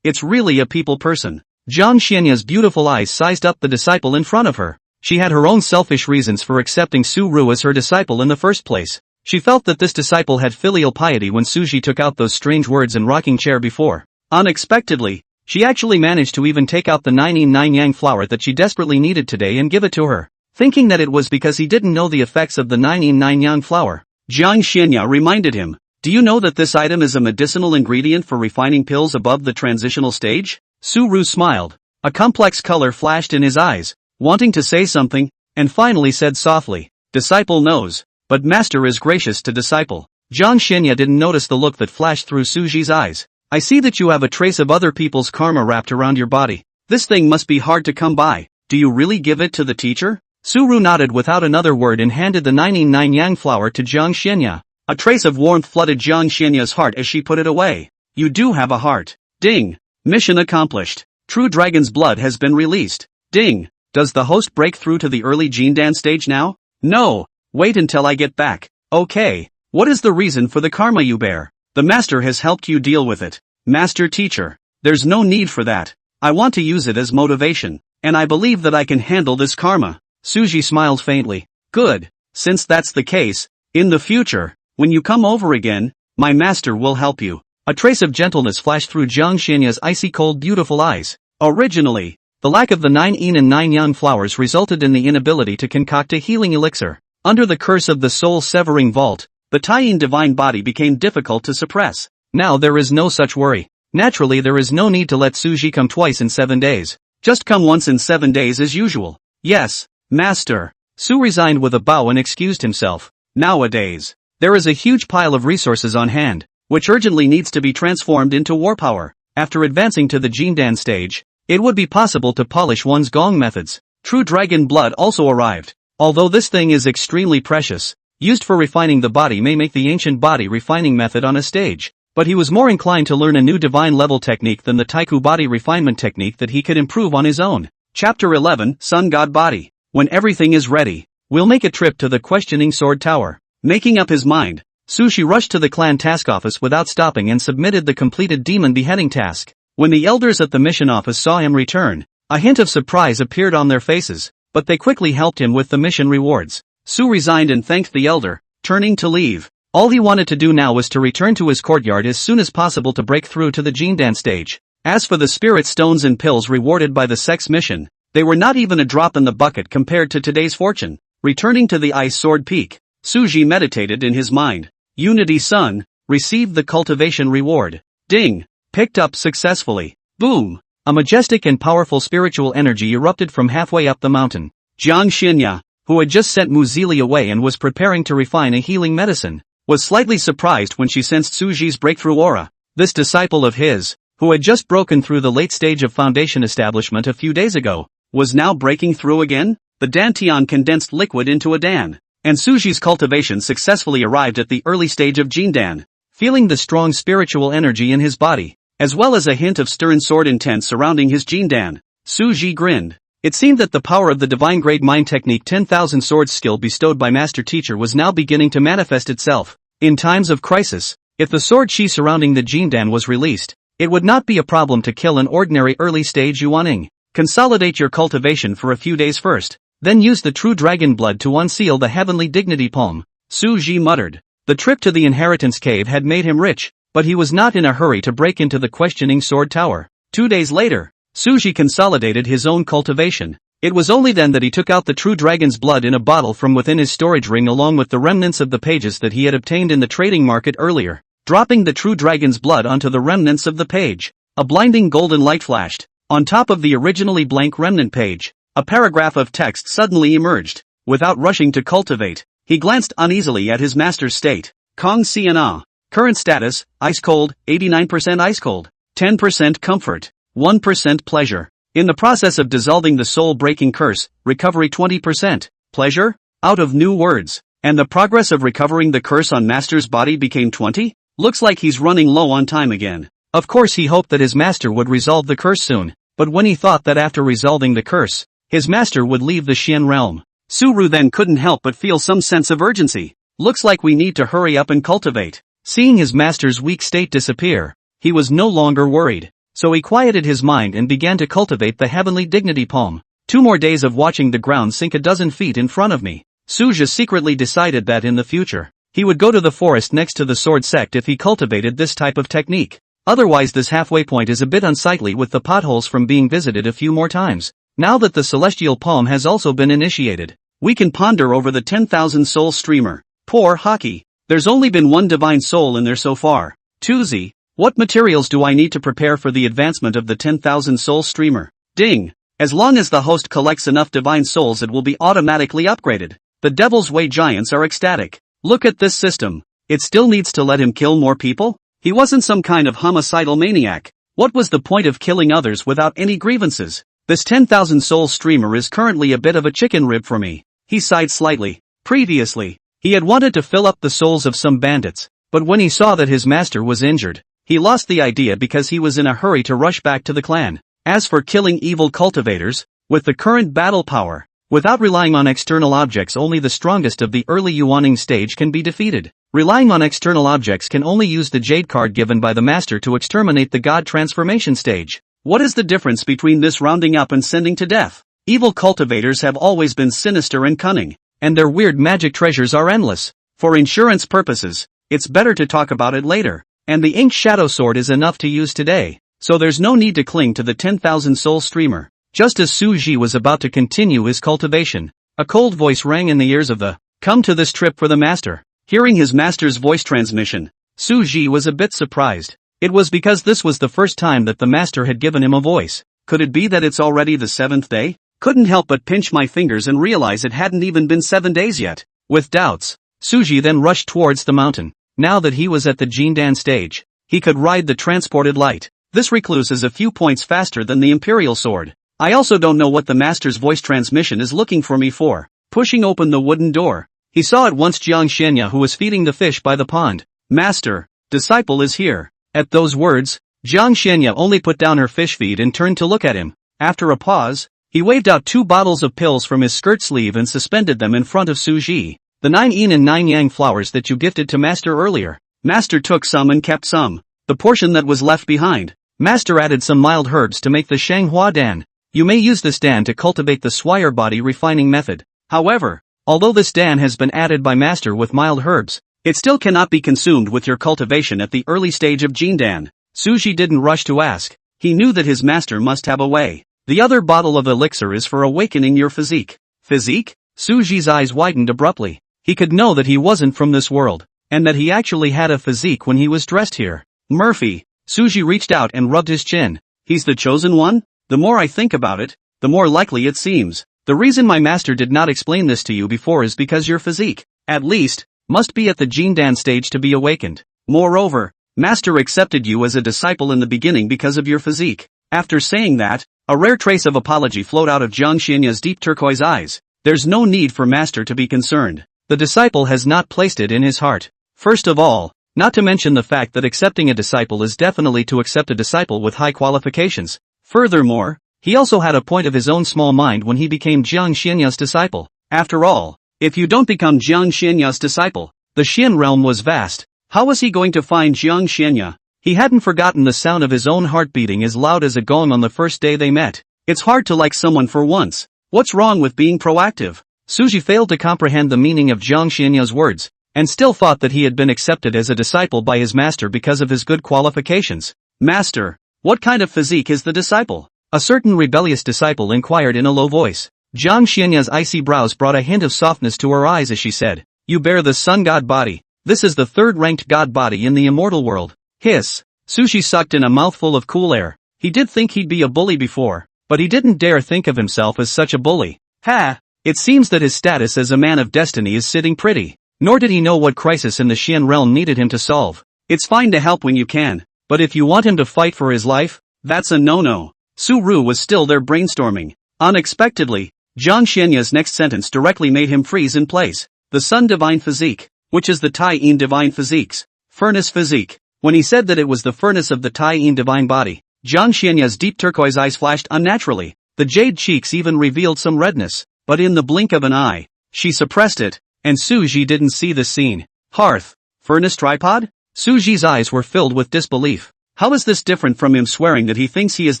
It's really a people person. Jiang Xianya's beautiful eyes sized up the disciple in front of her. She had her own selfish reasons for accepting Su Ru as her disciple in the first place. She felt that this disciple had filial piety when Su Ji took out those strange words in rocking chair before. Unexpectedly, she actually managed to even take out the 99 Yang flower that she desperately needed today and give it to her, thinking that it was because he didn't know the effects of the 99 Yang flower. Jiang Xianya reminded him, "Do you know that this item is a medicinal ingredient for refining pills above the transitional stage?" Su Ru smiled. A complex color flashed in his eyes, wanting to say something, and finally said softly, "Disciple knows, but master is gracious to disciple." Jiang Xianya didn't notice the look that flashed through Su Ji's eyes. "I see that you have a trace of other people's karma wrapped around your body. This thing must be hard to come by. Do you really give it to the teacher?" Su Ru nodded without another word and handed the 99 Yang flower to Jiang Xianya. A trace of warmth flooded Jiang Xianya's heart as she put it away. "You do have a heart." Ding! Mission accomplished. True Dragon's blood has been released. Ding! Does the host break through to the early Jindan stage now? No! Wait until I get back. Okay, what is the reason for the karma you bear? The master has helped you deal with it. Master teacher, there's no need for that. I want to use it as motivation, and I believe that I can handle this karma. Suji smiled faintly. Good, since that's the case, in the future, when you come over again, my master will help you. A trace of gentleness flashed through Jiang Xinya's icy cold beautiful eyes. Originally, the lack of the 9 yin and 9 yang flowers resulted in the inability to concoct a healing elixir. Under the curse of the soul-severing vault, the Taiyin divine body became difficult to suppress. Now there is no such worry. Naturally there is no need to let Suji come twice in 7 days. Just come once in 7 days as usual. Yes, master. Su resigned with a bow and excused himself. Nowadays, there is a huge pile of resources on hand, which urgently needs to be transformed into war power. After advancing to the Jindan stage, it would be possible to polish one's gong methods. True dragon blood also arrived. Although this thing is extremely precious, used for refining the body may make the ancient body refining method on a stage. But he was more inclined to learn a new divine level technique than the Taiku body refinement technique that he could improve on his own. Chapter 11, Sun God Body. When everything is ready, we'll make a trip to the questioning sword tower. Making up his mind, Sushi rushed to the clan task office without stopping and submitted the completed demon beheading task. When the elders at the mission office saw him return, a hint of surprise appeared on their faces, but they quickly helped him with the mission rewards. Su resigned and thanked the elder, turning to leave. All he wanted to do now was to return to his courtyard as soon as possible to break through to the Jindan stage. As for the spirit stones and pills rewarded by the sex mission, they were not even a drop in the bucket compared to today's fortune. Returning to the Ice Sword Peak, Suji meditated in his mind. Unity Sun, received the cultivation reward. Ding! Picked up successfully. Boom! A majestic and powerful spiritual energy erupted from halfway up the mountain. Jiang Xinya, who had just sent Muzili away and was preparing to refine a healing medicine, was slightly surprised when she sensed Suji's breakthrough aura. This disciple of his, who had just broken through the late stage of foundation establishment a few days ago, was now breaking through again? The Dantian condensed liquid into a Dan, and Suji's cultivation successfully arrived at the early stage of Jindan. Feeling the strong spiritual energy in his body, as well as a hint of stern sword intent surrounding his Jindan, Suji grinned. It seemed that the power of the divine grade mind technique 10,000 swords skill bestowed by master teacher was now beginning to manifest itself. In times of crisis, if the sword chi surrounding the Jindan was released, it would not be a problem to kill an ordinary early stage Yuaning. Consolidate your cultivation for a few days first, then use the true dragon blood to unseal the heavenly dignity palm. Suji muttered. The trip to the inheritance cave had made him rich, but he was not in a hurry to break into the questioning sword tower. 2 days later, Suji consolidated his own cultivation. It was only then that he took out the true dragon's blood in a bottle from within his storage ring along with the remnants of the pages that he had obtained in the trading market earlier. Dropping the true dragon's blood onto the remnants of the page, a blinding golden light flashed. On top of the originally blank remnant page, a paragraph of text suddenly emerged. Without rushing to cultivate, he glanced uneasily at his master's state. Kong Siana. Current status, ice cold, 89% ice cold, 10% comfort, 1% pleasure. In the process of dissolving the soul-breaking curse, recovery 20%. Pleasure? Out of new words. And the progress of recovering the curse on master's body became 20? Looks like he's running low on time again. Of course he hoped that his master would resolve the curse soon, but when he thought that after resolving the curse, his master would leave the Xian realm, Suru then couldn't help but feel some sense of urgency. Looks like we need to hurry up and cultivate. Seeing his master's weak state disappear, he was no longer worried, so he quieted his mind and began to cultivate the heavenly dignity palm. 2 more days of watching the ground sink a dozen feet in front of me. Suja secretly decided that in the future, he would go to the forest next to the sword sect if he cultivated this type of technique. Otherwise this halfway point is a bit unsightly with the potholes from being visited a few more times. Now that the celestial palm has also been initiated, we can ponder over the 10,000 soul streamer. Poor Haki. There's only been one divine soul in there so far. Tuzi, what materials do I need to prepare for the advancement of the 10,000 soul streamer? Ding. As long as the host collects enough divine souls it will be automatically upgraded. The Devil's Way giants are ecstatic. Look at this system. It still needs to let him kill more people? He wasn't some kind of homicidal maniac. What was the point of killing others without any grievances? This 10,000 soul streamer is currently a bit of a chicken rib for me. He sighed slightly. Previously, he had wanted to fill up the souls of some bandits, but when he saw that his master was injured, he lost the idea because he was in a hurry to rush back to the clan. As for killing evil cultivators, with the current battle power, Without relying on external objects, only the strongest of the early Yuaning stage can be defeated. Relying on external objects can only use the jade card given by the master to exterminate the god transformation stage. What is the difference between this rounding up and sending to death? Evil cultivators have always been sinister and cunning, and their weird magic treasures are endless. For insurance purposes, it's better to talk about it later, and the Ink Shadow Sword is enough to use today, so there's no need to cling to the 10,000 soul streamer. Just as Su Ji was about to continue his cultivation, a cold voice rang in the ears of the "Come to this trip for the master." Hearing his master's voice transmission, Su Ji was a bit surprised. It was because this was the first time that the master had given him a voice. Could it be that it's already the 7th day? Couldn't help but pinch my fingers and realize it hadn't even been 7 days yet. With doubts, Su Ji then rushed towards the mountain. Now that he was at the Jindan stage, he could ride the transported light. This recluse is a few points faster than the Imperial Sword. I also don't know what the master's voice transmission is looking for me for. Pushing open the wooden door, he saw at once Jiang Xianya, who was feeding the fish by the pond. "Master, disciple is here." At those words, Jiang Xianya only put down her fish feed and turned to look at him. After a pause, he waved out 2 bottles of pills from his skirt sleeve and suspended them in front of Su Ji. "The 9 yin and 9 yang flowers that you gifted to master earlier." Master took some and kept some. The portion that was left behind, master added some mild herbs to make the Shanghua Dan. You may use this Dan to cultivate the Swire body refining method. However, although this Dan has been added by master with mild herbs, it still cannot be consumed with your cultivation at the early stage of Jindan. Su Ji didn't rush to ask. He knew that his master must have a way. "The other bottle of elixir is for awakening your physique." Physique? Su Ji's eyes widened abruptly. He could know that he wasn't from this world, and that he actually had a physique when he was dressed here. Murphy. Su Ji reached out and rubbed his chin. "He's the chosen one? The more I think about it, the more likely it seems. The reason my master did not explain this to you before is because your physique, at least, must be at the Jindan stage to be awakened. Moreover, master accepted you as a disciple in the beginning because of your physique." After saying that, a rare trace of apology flowed out of Jiang Xianya's deep turquoise eyes. "There's no need for master to be concerned. The disciple has not placed it in his heart. First of all, not to mention the fact that accepting a disciple is definitely to accept a disciple with high qualifications. Furthermore, he also had a point of his own small mind when he became Jiang Xianya's disciple. After all, if you don't become Jiang Xianya's disciple, the Xian realm was vast. How was he going to find Jiang Xianya? He hadn't forgotten the sound of his own heart beating as loud as a gong on the first day they met. It's hard to like someone for once. What's wrong with being proactive? Su Ji failed to comprehend the meaning of Jiang Xianya's words, and still thought that he had been accepted as a disciple by his master because of his good qualifications. "Master, what kind of physique is the disciple?" a certain rebellious disciple inquired in a low voice. Jiang Xianya's icy brows brought a hint of softness to her eyes as she said, "You bear the sun god body. This is the 3rd-ranked god body in the immortal world." Hiss. Su Ji sucked in a mouthful of cool air. He did think he'd be a bully before, but he didn't dare think of himself as such a bully. Ha! It seems that his status as a man of destiny is sitting pretty. Nor did he know what crisis in the Xian realm needed him to solve. It's fine to help when you can, but if you want him to fight for his life, that's a no-no. Su Ru was still there brainstorming. Unexpectedly, Jiang Xianya's next sentence directly made him freeze in place. "The Sun Divine Physique, which is the Tai Yin Divine Physique's furnace physique." When he said that it was the furnace of the Tai Yin Divine Body, Jiang Xianya's deep turquoise eyes flashed unnaturally. The jade cheeks even revealed some redness, but in the blink of an eye, she suppressed it, and Su Ji didn't see the scene. "Hearth? Furnace tripod?" Su Ji's eyes were filled with disbelief. How is this different from him swearing that he thinks he is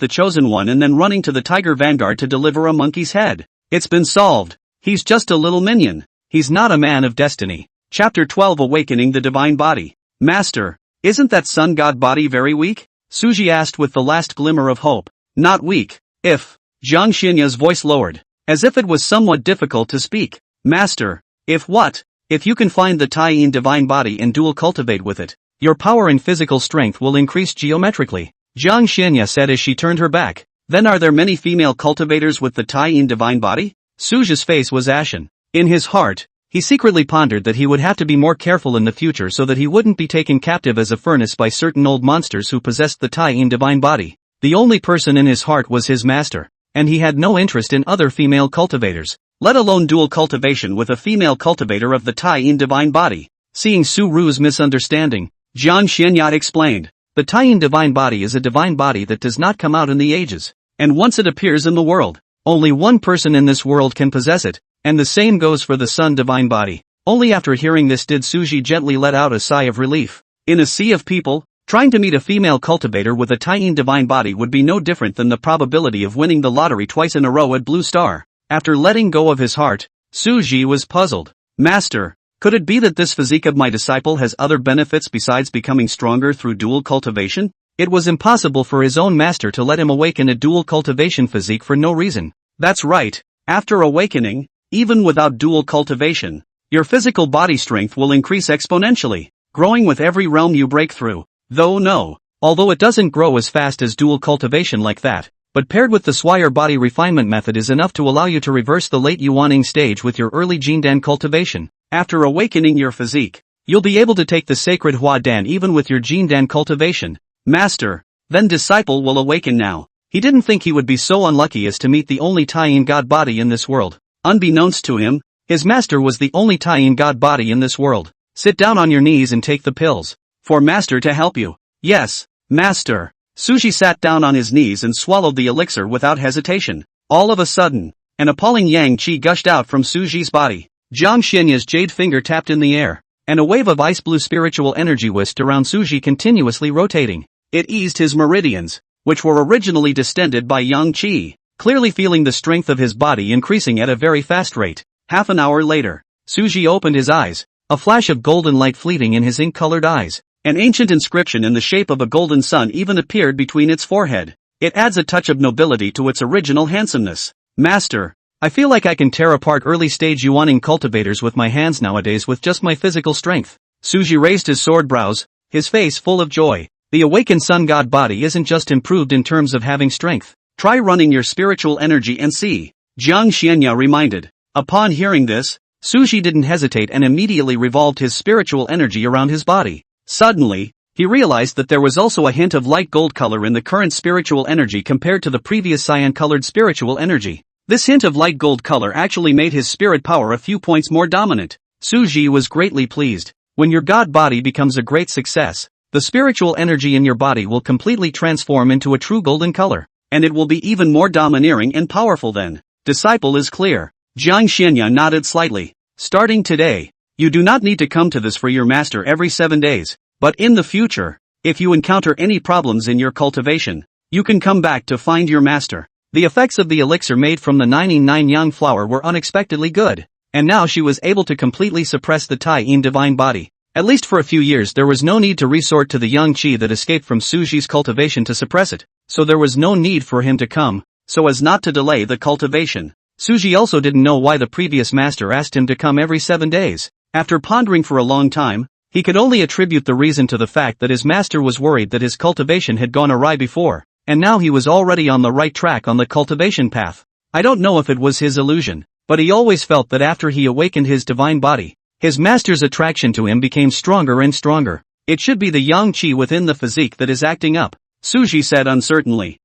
the chosen one and then running to the tiger vanguard to deliver a monkey's head? It's been solved. He's just a little minion. He's not a man of destiny. Chapter 12, Awakening the Divine Body. "Master, isn't that sun god body very weak?" Su Ji asked with the last glimmer of hope. "Not weak. If..." Jiang Xianya's voice lowered, as if it was somewhat difficult to speak. "Master, if what? If you can find the Tai Yin Divine Body and dual cultivate with it, your power and physical strength will increase geometrically," Jiang Xianya said as she turned her back. "Then are there many female cultivators with the Tai Yin Divine Body?" Su Ji's face was ashen. In his heart, he secretly pondered that he would have to be more careful in the future so that he wouldn't be taken captive as a furnace by certain old monsters who possessed the Tai Yin Divine Body. The only person in his heart was his master, and he had no interest in other female cultivators, let alone dual cultivation with a female cultivator of the Tai Yin Divine Body. Seeing Su Ru's misunderstanding, Jiang Xianya explained, "The Tai Yin Divine Body is a divine body that does not come out in the ages, and once it appears in the world, Only one person in this world can possess it, and the same goes for the Sun Divine Body. Only after hearing this did Suji gently let out a sigh of relief. In a sea of people, trying to meet a female cultivator with a Taiyin Divine Body would be no different than the probability of winning the lottery twice in a row at Blue Star. After letting go of his heart, Suji was puzzled. Master, could it be that this physique of my disciple has other benefits besides becoming stronger through dual cultivation? It was impossible for his own master to let him awaken a dual cultivation physique for no reason. That's right, after awakening, even without dual cultivation, your physical body strength will increase exponentially, growing with every realm you break through. Although it doesn't grow as fast as dual cultivation like that, but paired with the Swire body refinement method is enough to allow you to reverse the late Yuaning stage with your early Jindan cultivation. After awakening your physique, you'll be able to take the sacred Hua Dan even with your Jindan cultivation. Master, then disciple will awaken now. He didn't think he would be so unlucky as to meet the only Taiyin god body in this world. Unbeknownst to him, his master was the only Taiyin god body in this world. Sit down on your knees and take the pills. For master to help you. Yes, master. Suji sat down on his knees and swallowed the elixir without hesitation. All of a sudden, an appalling yang qi gushed out from Suji's body. Jiang Xinya's jade finger tapped in the air, and a wave of ice-blue spiritual energy whisked around Suji, continuously rotating. It eased his meridians, which were originally distended by yang qi, clearly feeling the strength of his body increasing at a very fast rate. Half an hour later, Suji opened his eyes, a flash of golden light fleeting in his ink-colored eyes. An ancient inscription in the shape of a golden sun even appeared between its forehead. It adds a touch of nobility to its original handsomeness. Master, I feel like I can tear apart early-stage Yuaning cultivators with my hands nowadays with just my physical strength. Suji raised his sword brows, his face full of joy. The awakened sun god body isn't just improved in terms of having strength. Try running your spiritual energy and see. Jiang Xianya reminded. Upon hearing this, Suji didn't hesitate and immediately revolved his spiritual energy around his body. Suddenly, he realized that there was also a hint of light gold color in the current spiritual energy compared to the previous cyan-colored spiritual energy. This hint of light gold color actually made his spirit power a few points more dominant. Suji was greatly pleased. When your god body becomes a great success, the spiritual energy in your body will completely transform into a true golden color, and it will be even more domineering and powerful then. Disciple is clear. Jiang Xianya nodded slightly. Starting today, you do not need to come to this for your master every 7 days, but in the future, if you encounter any problems in your cultivation, you can come back to find your master. The effects of the elixir made from the 99 yang flower were unexpectedly good, and now she was able to completely suppress the Taiyin divine body. At least for a few years there was no need to resort to the yang qi that escaped from Suji's cultivation to suppress it, so there was no need for him to come, so as not to delay the cultivation. Suji also didn't know why the previous master asked him to come every 7 days. After pondering for a long time, he could only attribute the reason to the fact that his master was worried that his cultivation had gone awry before, and now he was already on the right track on the cultivation path. I don't know if it was his illusion, but he always felt that after he awakened his divine body, his master's attraction to him became stronger and stronger. It should be the yang qi within the physique that is acting up, Suji said uncertainly.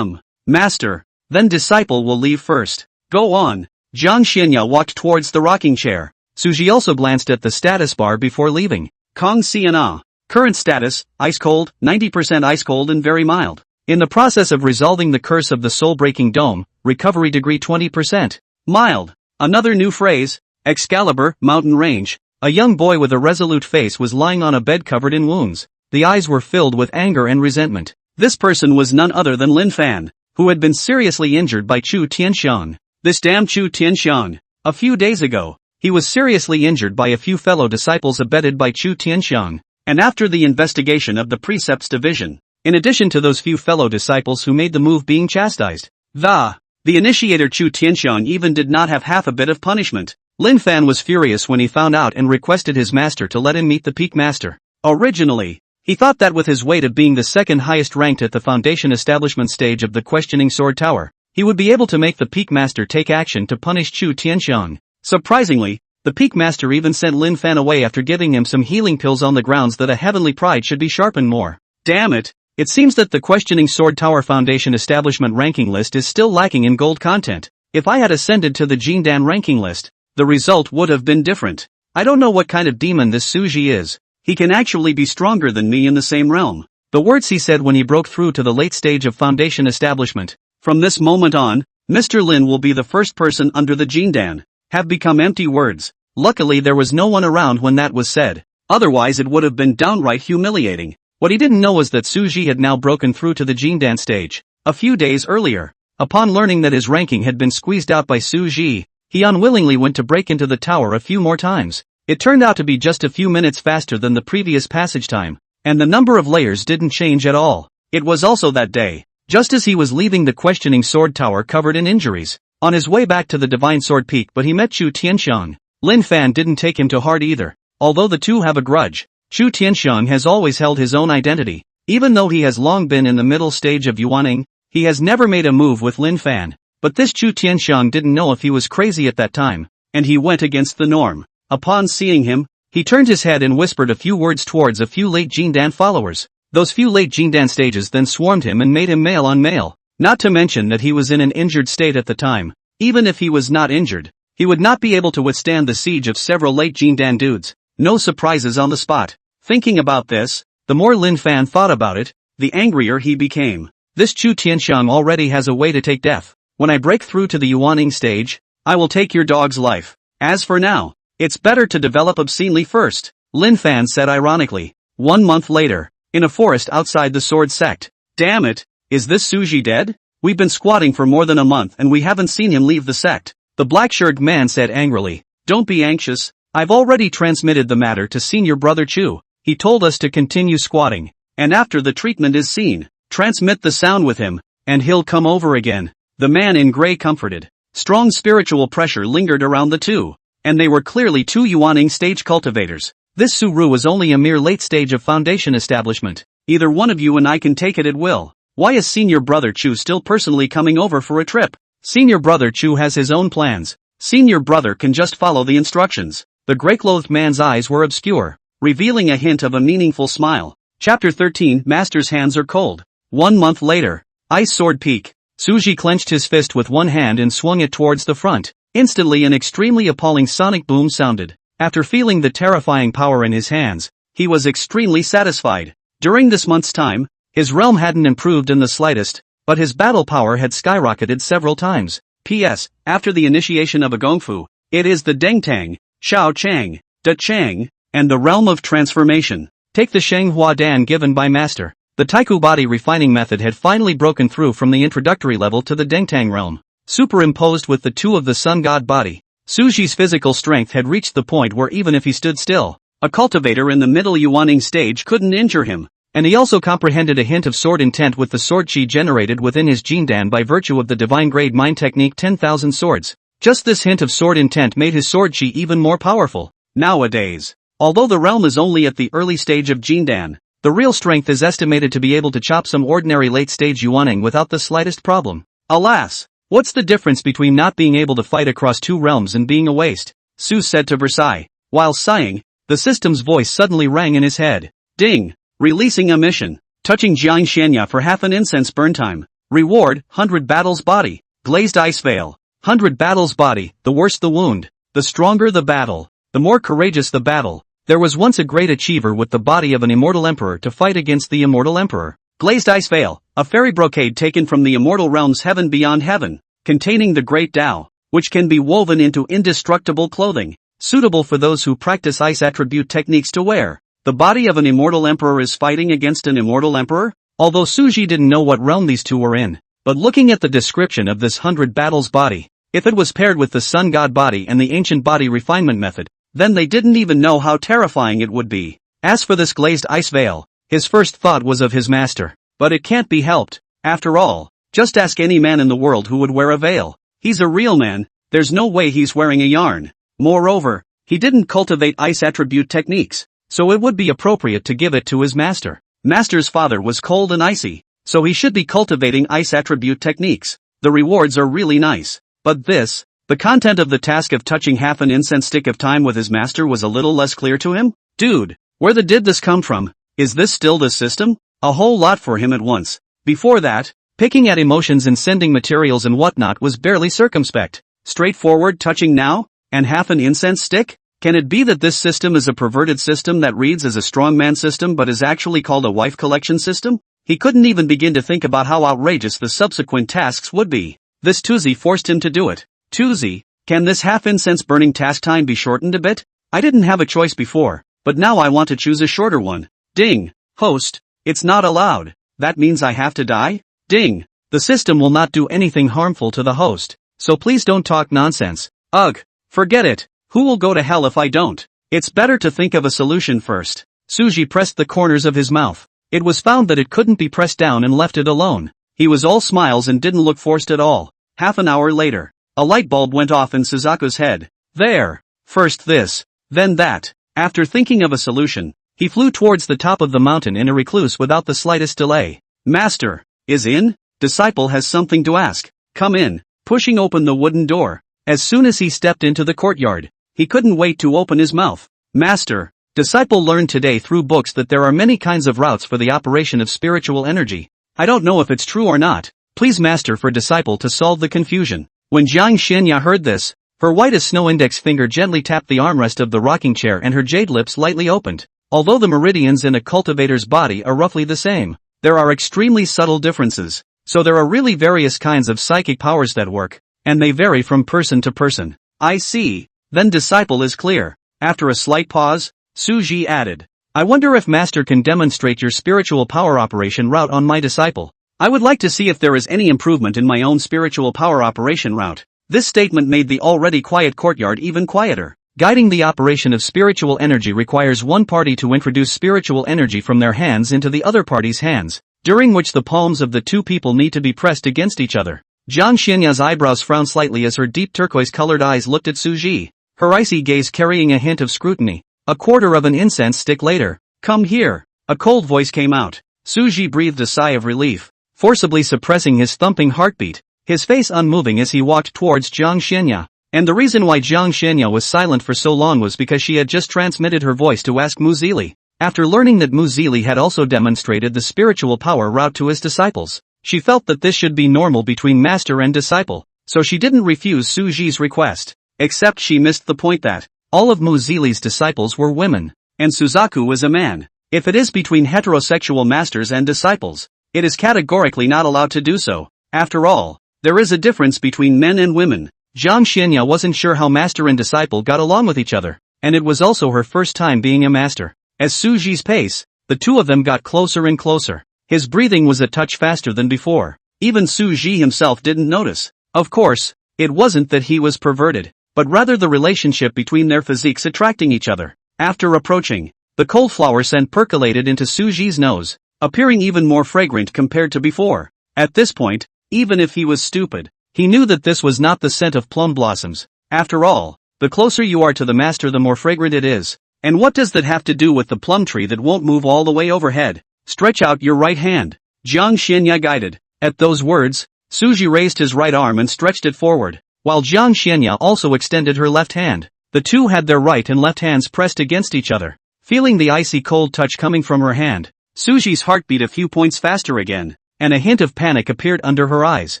Master, then disciple will leave first. Go on. Jiang Xianya walked towards the rocking chair. Suji also glanced at the status bar before leaving. Kong Siana. Current status, ice cold, 90% ice cold and very mild. In the process of resolving the curse of the soul-breaking dome, recovery degree 20%. Mild. Another new phrase. Excalibur, mountain range. A young boy with a resolute face was lying on a bed covered in wounds. The eyes were filled with anger and resentment. This person was none other than Lin Fan, who had been seriously injured by Chu Tianxian. This damn Chu Tianxian. A few days ago, he was seriously injured by a few fellow disciples abetted by Chu Tianxian, and after the investigation of the Precepts Division, in addition to those few fellow disciples who made the move being chastised, the initiator Chu Tianxian even did not have half a bit of punishment. Lin Fan was furious when he found out and requested his master to let him meet the peak master. Originally, he thought that with his weight of being the second highest ranked at the foundation establishment stage of the questioning sword tower, he would be able to make the peak master take action to punish Chu Tianxian. Surprisingly, the peak master even sent Lin Fan away after giving him some healing pills on the grounds that a heavenly pride should be sharpened more. Damn it! It seems that the questioning sword tower foundation establishment ranking list is still lacking in gold content. If I had ascended to the Jindan ranking list, the result would have been different. I don't know what kind of demon this Suji is. He can actually be stronger than me in the same realm. The words he said when he broke through to the late stage of foundation establishment. From this moment on, Mr. Lin will be the first person under the Jindan. Have become empty words. Luckily there was no one around when that was said. Otherwise it would have been downright humiliating. What he didn't know was that Suji had now broken through to the Jindan stage. A few days earlier, upon learning that his ranking had been squeezed out by Suji, he unwillingly went to break into the tower a few more times. It turned out to be just a few minutes faster than the previous passage time, and the number of layers didn't change at all. It was also that day, just as he was leaving the questioning sword tower covered in injuries, on his way back to the Divine Sword Peak, but he met Chu Tianxiang. Lin Fan didn't take him to heart either. Although the two have a grudge, Chu Tianxiang has always held his own identity. Even though he has long been in the middle stage of Yuaning, he has never made a move with Lin Fan. But this Chu Tianxiang didn't know if he was crazy at that time, and he went against the norm. Upon seeing him, he turned his head and whispered a few words towards a few late Jindan followers. Those few late Jindan stages then swarmed him and made him male on male. Not to mention that he was in an injured state at the time. Even if he was not injured, he would not be able to withstand the siege of several late Jindan dudes. No surprises on the spot. Thinking about this, the more Lin Fan thought about it, the angrier he became. This Chu Tianxiang already has a way to take death. When I break through to the Yuaning stage, I will take your dog's life. As for now, it's better to develop obscenely first, Lin Fan said ironically. 1 month later, in a forest outside the sword sect. Damn it, is this Suji dead? We've been squatting for more than a month and we haven't seen him leave the sect. The black-shirted man said angrily. Don't be anxious, I've already transmitted the matter to senior brother Chu. He told us to continue squatting, and after the treatment is seen, transmit the sound with him, and he'll come over again. The man in gray comforted. Strong spiritual pressure lingered around the two, and they were clearly two Yuaning stage cultivators. This Suru was only a mere late stage of foundation establishment. Either one of you and I can take it at will. Why is senior brother Chu still personally coming over for a trip? Senior brother Chu has his own plans. Senior brother can just follow the instructions. The gray-clothed man's eyes were obscure, revealing a hint of a meaningful smile. Chapter 13 Master's hands are cold. 1 month later. Ice Sword Peak. Suji clenched his fist with one hand and swung it towards the front. Instantly an extremely appalling sonic boom sounded. After feeling the terrifying power in his hands, he was extremely satisfied. During this month's time, his realm hadn't improved in the slightest, but his battle power had skyrocketed several times. P.S. After the initiation of a Gongfu, it is the Dengtang, Shao Chang, Da Chang, and the realm of transformation. Take the Shenghua Dan given by Master. The Taiku body refining method had finally broken through from the introductory level to the Dengtang realm. Superimposed with the two of the Sun God body, Suji's physical strength had reached the point where even if he stood still, a cultivator in the middle Yuaning stage couldn't injure him. And he also comprehended a hint of sword intent with the sword chi generated within his Jindan by virtue of the divine grade mind technique 10,000 swords. Just this hint of sword intent made his sword chi even more powerful. Nowadays, although the realm is only at the early stage of Jindan, the real strength is estimated to be able to chop some ordinary late-stage Yuaning without the slightest problem. Alas, what's the difference between not being able to fight across two realms and being a waste? Su said to Versailles. While sighing, the system's voice suddenly rang in his head. Ding! Releasing a mission. Touching Jiang Shenya for half an incense burn time. Reward, 100 battles body. Glazed ice veil. 100 battles body, the worse the wound. The stronger the battle, the more courageous the battle. There was once a great achiever with the body of an immortal emperor to fight against the immortal emperor. Glazed ice veil, a fairy brocade taken from the immortal realm's heaven beyond heaven, containing the great Tao, which can be woven into indestructible clothing, suitable for those who practice ice attribute techniques to wear. The body of an immortal emperor is fighting against an immortal emperor? Although Suji didn't know what realm these two were in, but looking at the description of this 100 battles body, if it was paired with the sun god body and the ancient body refinement method, then they didn't even know how terrifying it would be. As for this glazed ice veil, his first thought was of his master. But it can't be helped. After all, just ask any man in the world who would wear a veil. He's a real man, there's no way he's wearing a yarn. Moreover, he didn't cultivate ice attribute techniques, so it would be appropriate to give it to his master. Master's father was cold and icy, so he should be cultivating ice attribute techniques. The rewards are really nice. But this, the content of the task of touching half an incense stick of time with his master was a little less clear to him. Dude, where the did this come from? Is this still the system? A whole lot for him at once. Before that, picking at emotions and sending materials and whatnot was barely circumspect. Straightforward touching now? And half an incense stick? Can it be that this system is a perverted system that reads as a strongman system but is actually called a wife collection system? He couldn't even begin to think about how outrageous the subsequent tasks would be. This Tuzi forced him to do it. Tuzi, can this half-incense burning task time be shortened a bit? I didn't have a choice before, but now I want to choose a shorter one. Ding. Host, it's not allowed. That means I have to die? Ding. The system will not do anything harmful to the host, so please don't talk nonsense. Ugh. Forget it. Who will go to hell if I don't? It's better to think of a solution first. Suji pressed the corners of his mouth. It was found that it couldn't be pressed down and left it alone. He was all smiles and didn't look forced at all. Half an hour later, a light bulb went off in Suzaku's head. There. First this, then that. After thinking of a solution, he flew towards the top of the mountain in a recluse without the slightest delay. Master, is in? Disciple has something to ask. Come in, pushing open the wooden door. As soon as he stepped into the courtyard, he couldn't wait to open his mouth. Master, Disciple learned today through books that there are many kinds of routes for the operation of spiritual energy. I don't know if it's true or not. Please Master for Disciple to solve the confusion. When Jiang Xianya heard this, her white as snow index finger gently tapped the armrest of the rocking chair and her jade lips lightly opened. Although the meridians in a cultivator's body are roughly the same, there are extremely subtle differences. So there are really various kinds of psychic powers that work, and they vary from person to person. I see. Then Disciple is clear. After a slight pause, Suji added, I wonder if Master can demonstrate your spiritual power operation route on my disciple. I would like to see if there is any improvement in my own spiritual power operation route. This statement made the already quiet courtyard even quieter. Guiding the operation of spiritual energy requires one party to introduce spiritual energy from their hands into the other party's hands, during which the palms of the two people need to be pressed against each other. Jiang Xianya's eyebrows frowned slightly as her deep turquoise-colored eyes looked at Suji, her icy gaze carrying a hint of scrutiny. A quarter of an incense stick later, come here. A cold voice came out. Suji breathed a sigh of relief, forcibly suppressing his thumping heartbeat, his face unmoving as he walked towards Jiang Xianya. And the reason why Jiang Xianya was silent for so long was because she had just transmitted her voice to ask Muzili. After learning that Muzili had also demonstrated the spiritual power route to his disciples, she felt that this should be normal between master and disciple, so she didn't refuse Suji's request. Except she missed the point that all of Muzili's disciples were women, and Suzaku was a man. If it is between heterosexual masters and disciples, it is categorically not allowed to do so. After all, there is a difference between men and women. Jiang Xianya wasn't sure how master and disciple got along with each other, and it was also her first time being a master. As Suji's pace, the two of them got closer and closer. His breathing was a touch faster than before. Even Suji himself didn't notice. Of course, it wasn't that he was perverted, but rather the relationship between their physiques attracting each other. After approaching, the cold flower scent percolated into Suji's nose, appearing even more fragrant compared to before. At this point, even if he was stupid, he knew that this was not the scent of plum blossoms. After all, the closer you are to the master the more fragrant it is. And what does that have to do with the plum tree that won't move all the way overhead? Stretch out your right hand. Jiang Xianya guided. At those words, Suji raised his right arm and stretched it forward, while Jiang Xianya also extended her left hand. The two had their right and left hands pressed against each other. Feeling the icy cold touch coming from her hand, Suji's heart beat a few points faster again, and a hint of panic appeared under her eyes.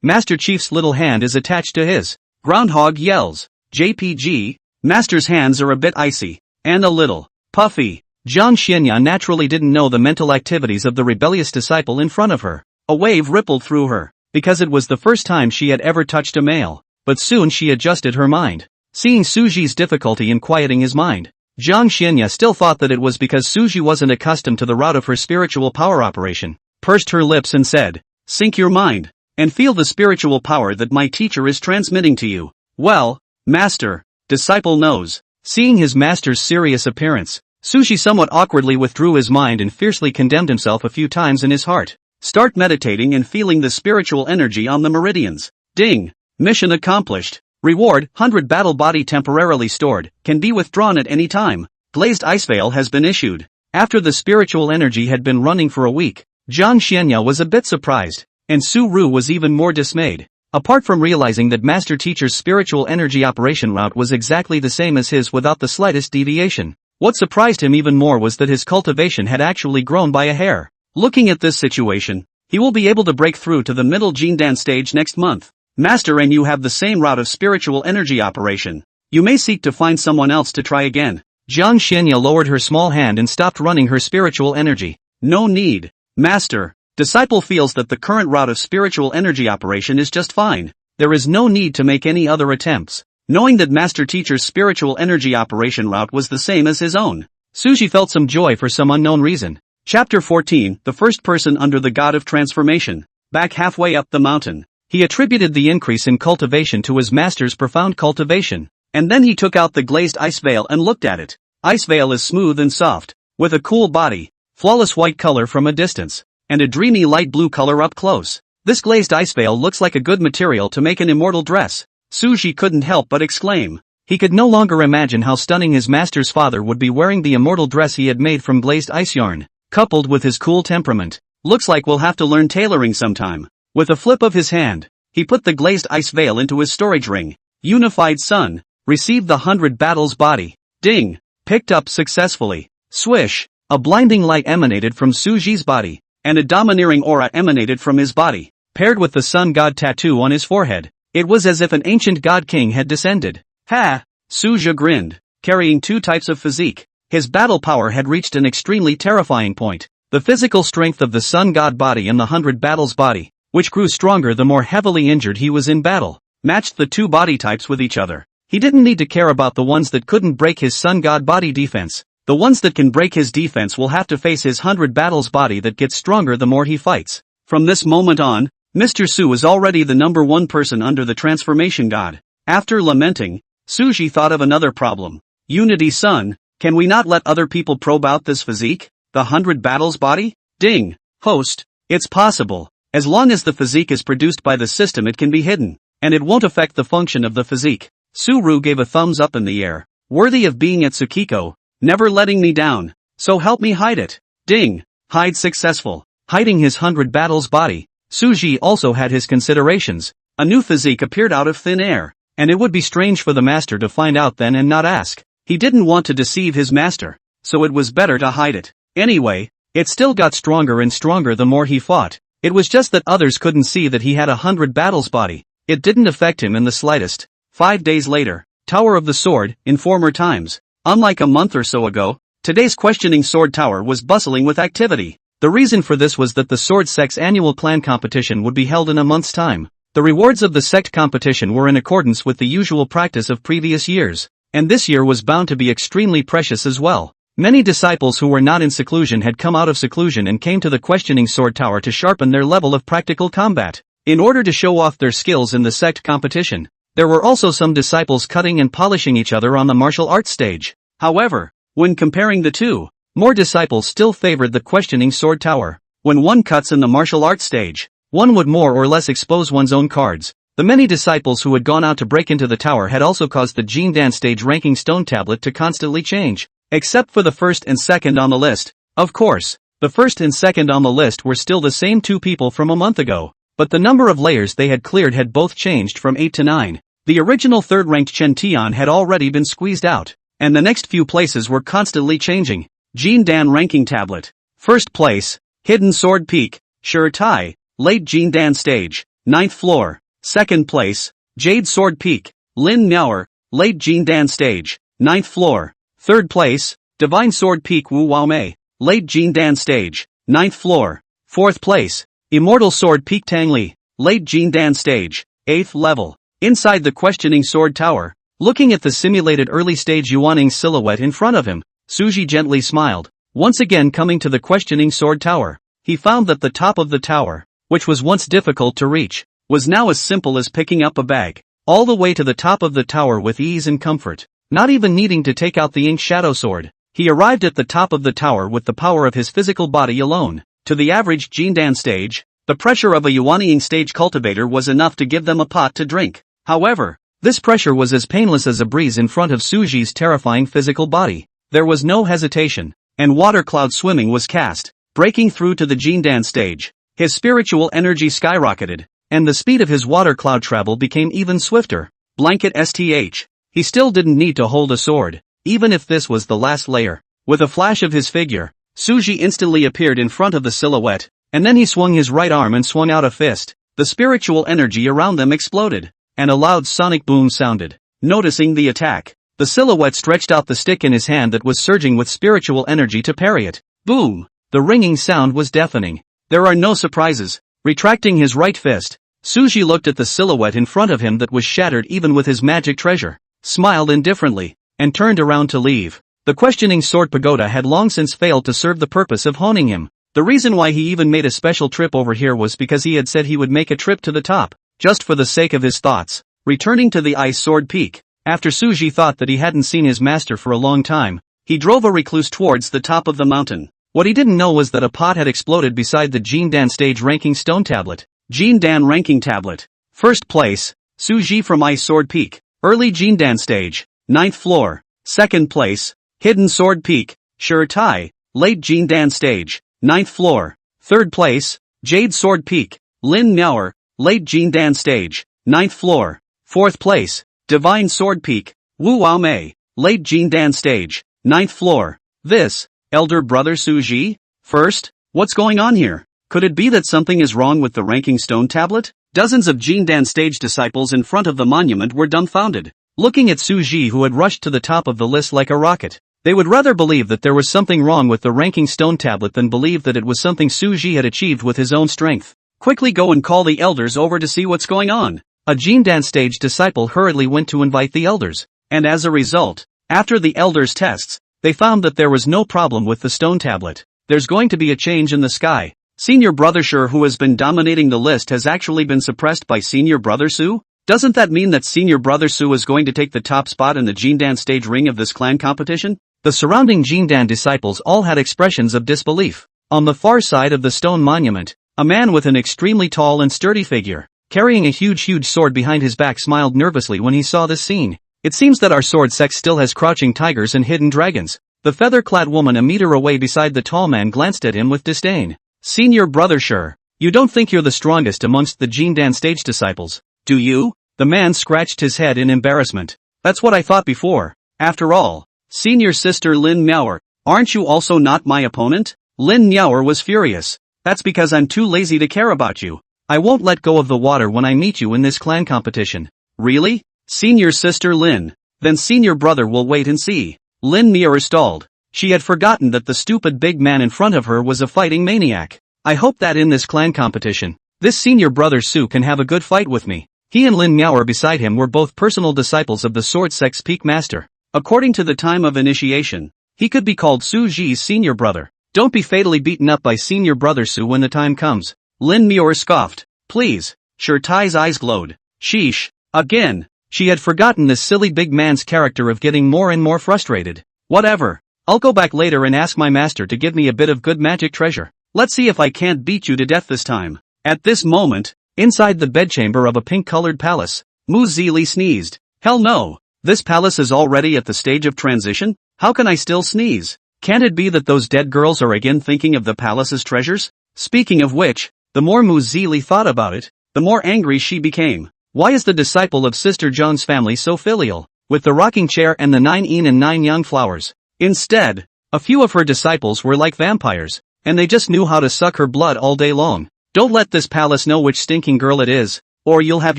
Master Chief's little hand is attached to his. Groundhog yells. JPG, Master's hands are a bit icy, and a little puffy. Jiang Xianya naturally didn't know the mental activities of the rebellious disciple in front of her. A wave rippled through her, because it was the first time she had ever touched a male. But soon she adjusted her mind. Seeing Suji's difficulty in quieting his mind, Jiang Xianya still thought that it was because Suji wasn't accustomed to the route of her spiritual power operation, pursed her lips and said, "Sync your mind, and feel the spiritual power that my teacher is transmitting to you." Well, master, disciple knows. Seeing his master's serious appearance, Suji somewhat awkwardly withdrew his mind and fiercely condemned himself a few times in his heart. Start meditating and feeling the spiritual energy on the meridians. Ding! Mission accomplished. Reward, 100 battle body temporarily stored, can be withdrawn at any time. Glazed ice veil has been issued. After the spiritual energy had been running for a week, Jiang Xianya was a bit surprised, and Su Ru was even more dismayed. Apart from realizing that Master Teacher's spiritual energy operation route was exactly the same as his without the slightest deviation, what surprised him even more was that his cultivation had actually grown by a hair. Looking at this situation, he will be able to break through to the middle Jindan stage next month. Master and you have the same route of spiritual energy operation. You may seek to find someone else to try again. Jiang Xianya lowered her small hand and stopped running her spiritual energy. No need. Master, disciple feels that the current route of spiritual energy operation is just fine. there is no need to make any other attempts. Knowing that Master Teacher's spiritual energy operation route was the same as his own, Suji felt some joy for some unknown reason. Chapter 14, The First Person Under the God of Transformation. Back halfway up the mountain, he attributed the increase in cultivation to his master's profound cultivation, and then he took out the glazed ice veil and looked at it. Ice veil is smooth and soft, with a cool body, flawless white color from a distance, and a dreamy light blue color up close. This glazed ice veil looks like a good material to make an immortal dress. Suji couldn't help but exclaim. He could no longer imagine how stunning his master's father would be wearing the immortal dress he had made from glazed ice yarn, coupled with his cool temperament. Looks like we'll have to learn tailoring sometime. With a flip of his hand, he put the glazed ice veil into his storage ring. Unified Sun. Received the 100 battles body. Ding. Picked up successfully. Swish. A blinding light emanated from Suji's body, and a domineering aura emanated from his body, paired with the sun god tattoo on his forehead. It was as if an ancient god king had descended. Ha! Suja grinned, carrying two types of physique. His battle power had reached an extremely terrifying point. The physical strength of the sun god body and the 100 battles body, which grew stronger the more heavily injured he was in battle, matched the two body types with each other. He didn't need to care about the ones that couldn't break his sun god body defense. The ones that can break his defense will have to face his 100 battles body that gets stronger the more he fights. From this moment on, Mr. Su was already the number one person under the transformation god. After lamenting, Suji thought of another problem. Unity Sun, can we not let other people probe out this physique? The 100 battles body? Ding. Host, it's possible. As long as the physique is produced by the system it can be hidden, and it won't affect the function of the physique. Suru gave a thumbs up in the air. Worthy of being at Tsukiko, never letting me down. So help me hide it. Ding. Hide successful. Hiding his 100 battles body, Suji also had his considerations. A new physique appeared out of thin air, and it would be strange for the master to find out then and not ask. He didn't want to deceive his master, so it was better to hide it. Anyway, it still got stronger and stronger the more he fought. It was just that others couldn't see that he had a 100 battles body. It didn't affect him in the slightest. 5 days later, Tower of the Sword, in former times. Unlike a month or so ago, today's questioning sword tower was bustling with activity. The reason for this was that the sword sect's annual clan competition would be held in a month's time. The rewards of the sect competition were in accordance with the usual practice of previous years, and this year was bound to be extremely precious as well. Many disciples who were not in seclusion had come out of seclusion and came to the questioning sword tower to sharpen their level of practical combat, in order to show off their skills in the sect competition. There were also some disciples cutting and polishing each other on the martial arts stage. However, when comparing the two, more disciples still favored the questioning sword tower. When one cuts in the martial arts stage, one would more or less expose one's own cards. The many disciples who had gone out to break into the tower had also caused the Jindan stage ranking stone tablet to constantly change, except for the first and second on the list. Of course, the first and second on the list were still the same two people from a month ago, but the number of layers they had cleared had both changed from 8 to 9. The original third-ranked Chen Tian had already been squeezed out, and the next few places were constantly changing. Jindan ranking tablet. First place, Hidden Sword Peak, Sure Tai, late Jindan stage, 9th floor. Second place, Jade Sword Peak, Lin Miaoer, late Jindan stage, 9th floor. Third place, Divine Sword Peak Wu Waomei, late Jindan stage, 9th floor. Fourth place, Immortal Sword Peak Tang Li, late Jindan stage, 8th level. Inside the questioning sword tower, looking at the simulated early stage Yuaning silhouette in front of him, Suji gently smiled. Once again coming to the questioning sword tower, he found that the top of the tower, which was once difficult to reach, was now as simple as picking up a bag, all the way to the top of the tower with ease and comfort, not even needing to take out the ink shadow sword. He arrived at the top of the tower with the power of his physical body alone. To the average Jindan stage, the pressure of a Yuanying stage cultivator was enough to give them a pot to drink. However, this pressure was as painless as a breeze in front of Suji's terrifying physical body. There was no hesitation, and water cloud swimming was cast, breaking through to the Jindan stage. His spiritual energy skyrocketed, and the speed of his water cloud travel became even swifter. Blanket STH. He still didn't need to hold a sword, even if this was the last layer. With a flash of his figure, Suji instantly appeared in front of the silhouette, and then he swung his right arm and swung out a fist. The spiritual energy around them exploded, and a loud sonic boom sounded. Noticing the attack, the silhouette stretched out the stick in his hand that was surging with spiritual energy to parry it. Boom! The ringing sound was deafening. There are no surprises. Retracting his right fist, Suji looked at the silhouette in front of him that was shattered even with his magic treasure, smiled indifferently, and turned around to leave. The questioning sword pagoda had long since failed to serve the purpose of honing him. The reason why he even made a special trip over here was because he had said he would make a trip to the top, just for the sake of his thoughts. Returning to the ice sword peak, after Suji thought that he hadn't seen his master for a long time, he drove a recluse towards the top of the mountain. What he didn't know was that a pot had exploded beside the Jindan stage ranking stone tablet. Jindan ranking tablet. First place, Suji from Ice Sword Peak. Early Jindan stage, 9th floor. Second place, Hidden Sword Peak, Sure Tai. Late Jindan stage, 9th floor. Third place, Jade Sword Peak, Lin Miaoer. Late Jindan stage, 9th floor. Fourth place, Divine Sword Peak, Wu Waomei. Late Jindan stage, 9th floor. This, elder brother Suji? First? What's going on here? Could it be that something is wrong with the ranking stone tablet? Dozens of Jindan stage disciples in front of the monument were dumbfounded, looking at Suji who had rushed to the top of the list like a rocket. They would rather believe that there was something wrong with the ranking stone tablet than believe that it was something Suji had achieved with his own strength. Quickly go and call the elders over to see what's going on. A Jindan stage disciple hurriedly went to invite the elders, and as a result, after the elders' tests, they found that there was no problem with the stone tablet. There's going to be a change in the sky. Senior Brother Sure, who has been dominating the list, has actually been suppressed by Senior Brother Su? Doesn't that mean that Senior Brother Su is going to take the top spot in the Jindan stage ring of this clan competition? The surrounding Jindan disciples all had expressions of disbelief. On the far side of the stone monument, a man with an extremely tall and sturdy figure, carrying a huge sword behind his back, smiled nervously when he saw this scene. It seems that our sword sect still has crouching tigers and hidden dragons. The feather-clad woman a meter away beside the tall man glanced at him with disdain. Senior Brother Sure, you don't think you're the strongest amongst the Jindan stage disciples, do you? The man scratched his head in embarrassment. That's what I thought before. After all, Senior Sister Lin Miaoer, aren't you also not my opponent? Lin Miaoer was furious. That's because I'm too lazy to care about you. I won't let go of the water when I meet you in this clan competition. Really? Senior Sister Lin. Then Senior Brother will wait and see. Lin Miaoer stalled. She had forgotten that the stupid big man in front of her was a fighting maniac. I hope that in this clan competition, this Senior Brother Su can have a good fight with me. He and Lin Miaoer beside him were both personal disciples of the Sword Sect's peak master. According to the time of initiation, he could be called Suji's senior brother. Don't be fatally beaten up by Senior Brother Su when the time comes. Lin Miaoer scoffed. Please. Sure Tai's eyes glowed. Sheesh. Again. She had forgotten this silly big man's character of getting more and more frustrated. Whatever. I'll go back later and ask my master to give me a bit of good magic treasure. Let's see if I can't beat you to death this time. At this moment, inside the bedchamber of a pink-colored palace, Mu Zili sneezed. Hell no. This palace is already at the stage of transition? How can I still sneeze? Can't it be that those dead girls are again thinking of the palace's treasures? Speaking of which, the more Mu Zili thought about it, the more angry she became. Why is the disciple of Sister Zhang's family so filial, with the rocking chair and the 9 yin and 9 yang flowers? Instead, a few of her disciples were like vampires, and they just knew how to suck her blood all day long. Don't let this palace know which stinking girl it is, or you'll have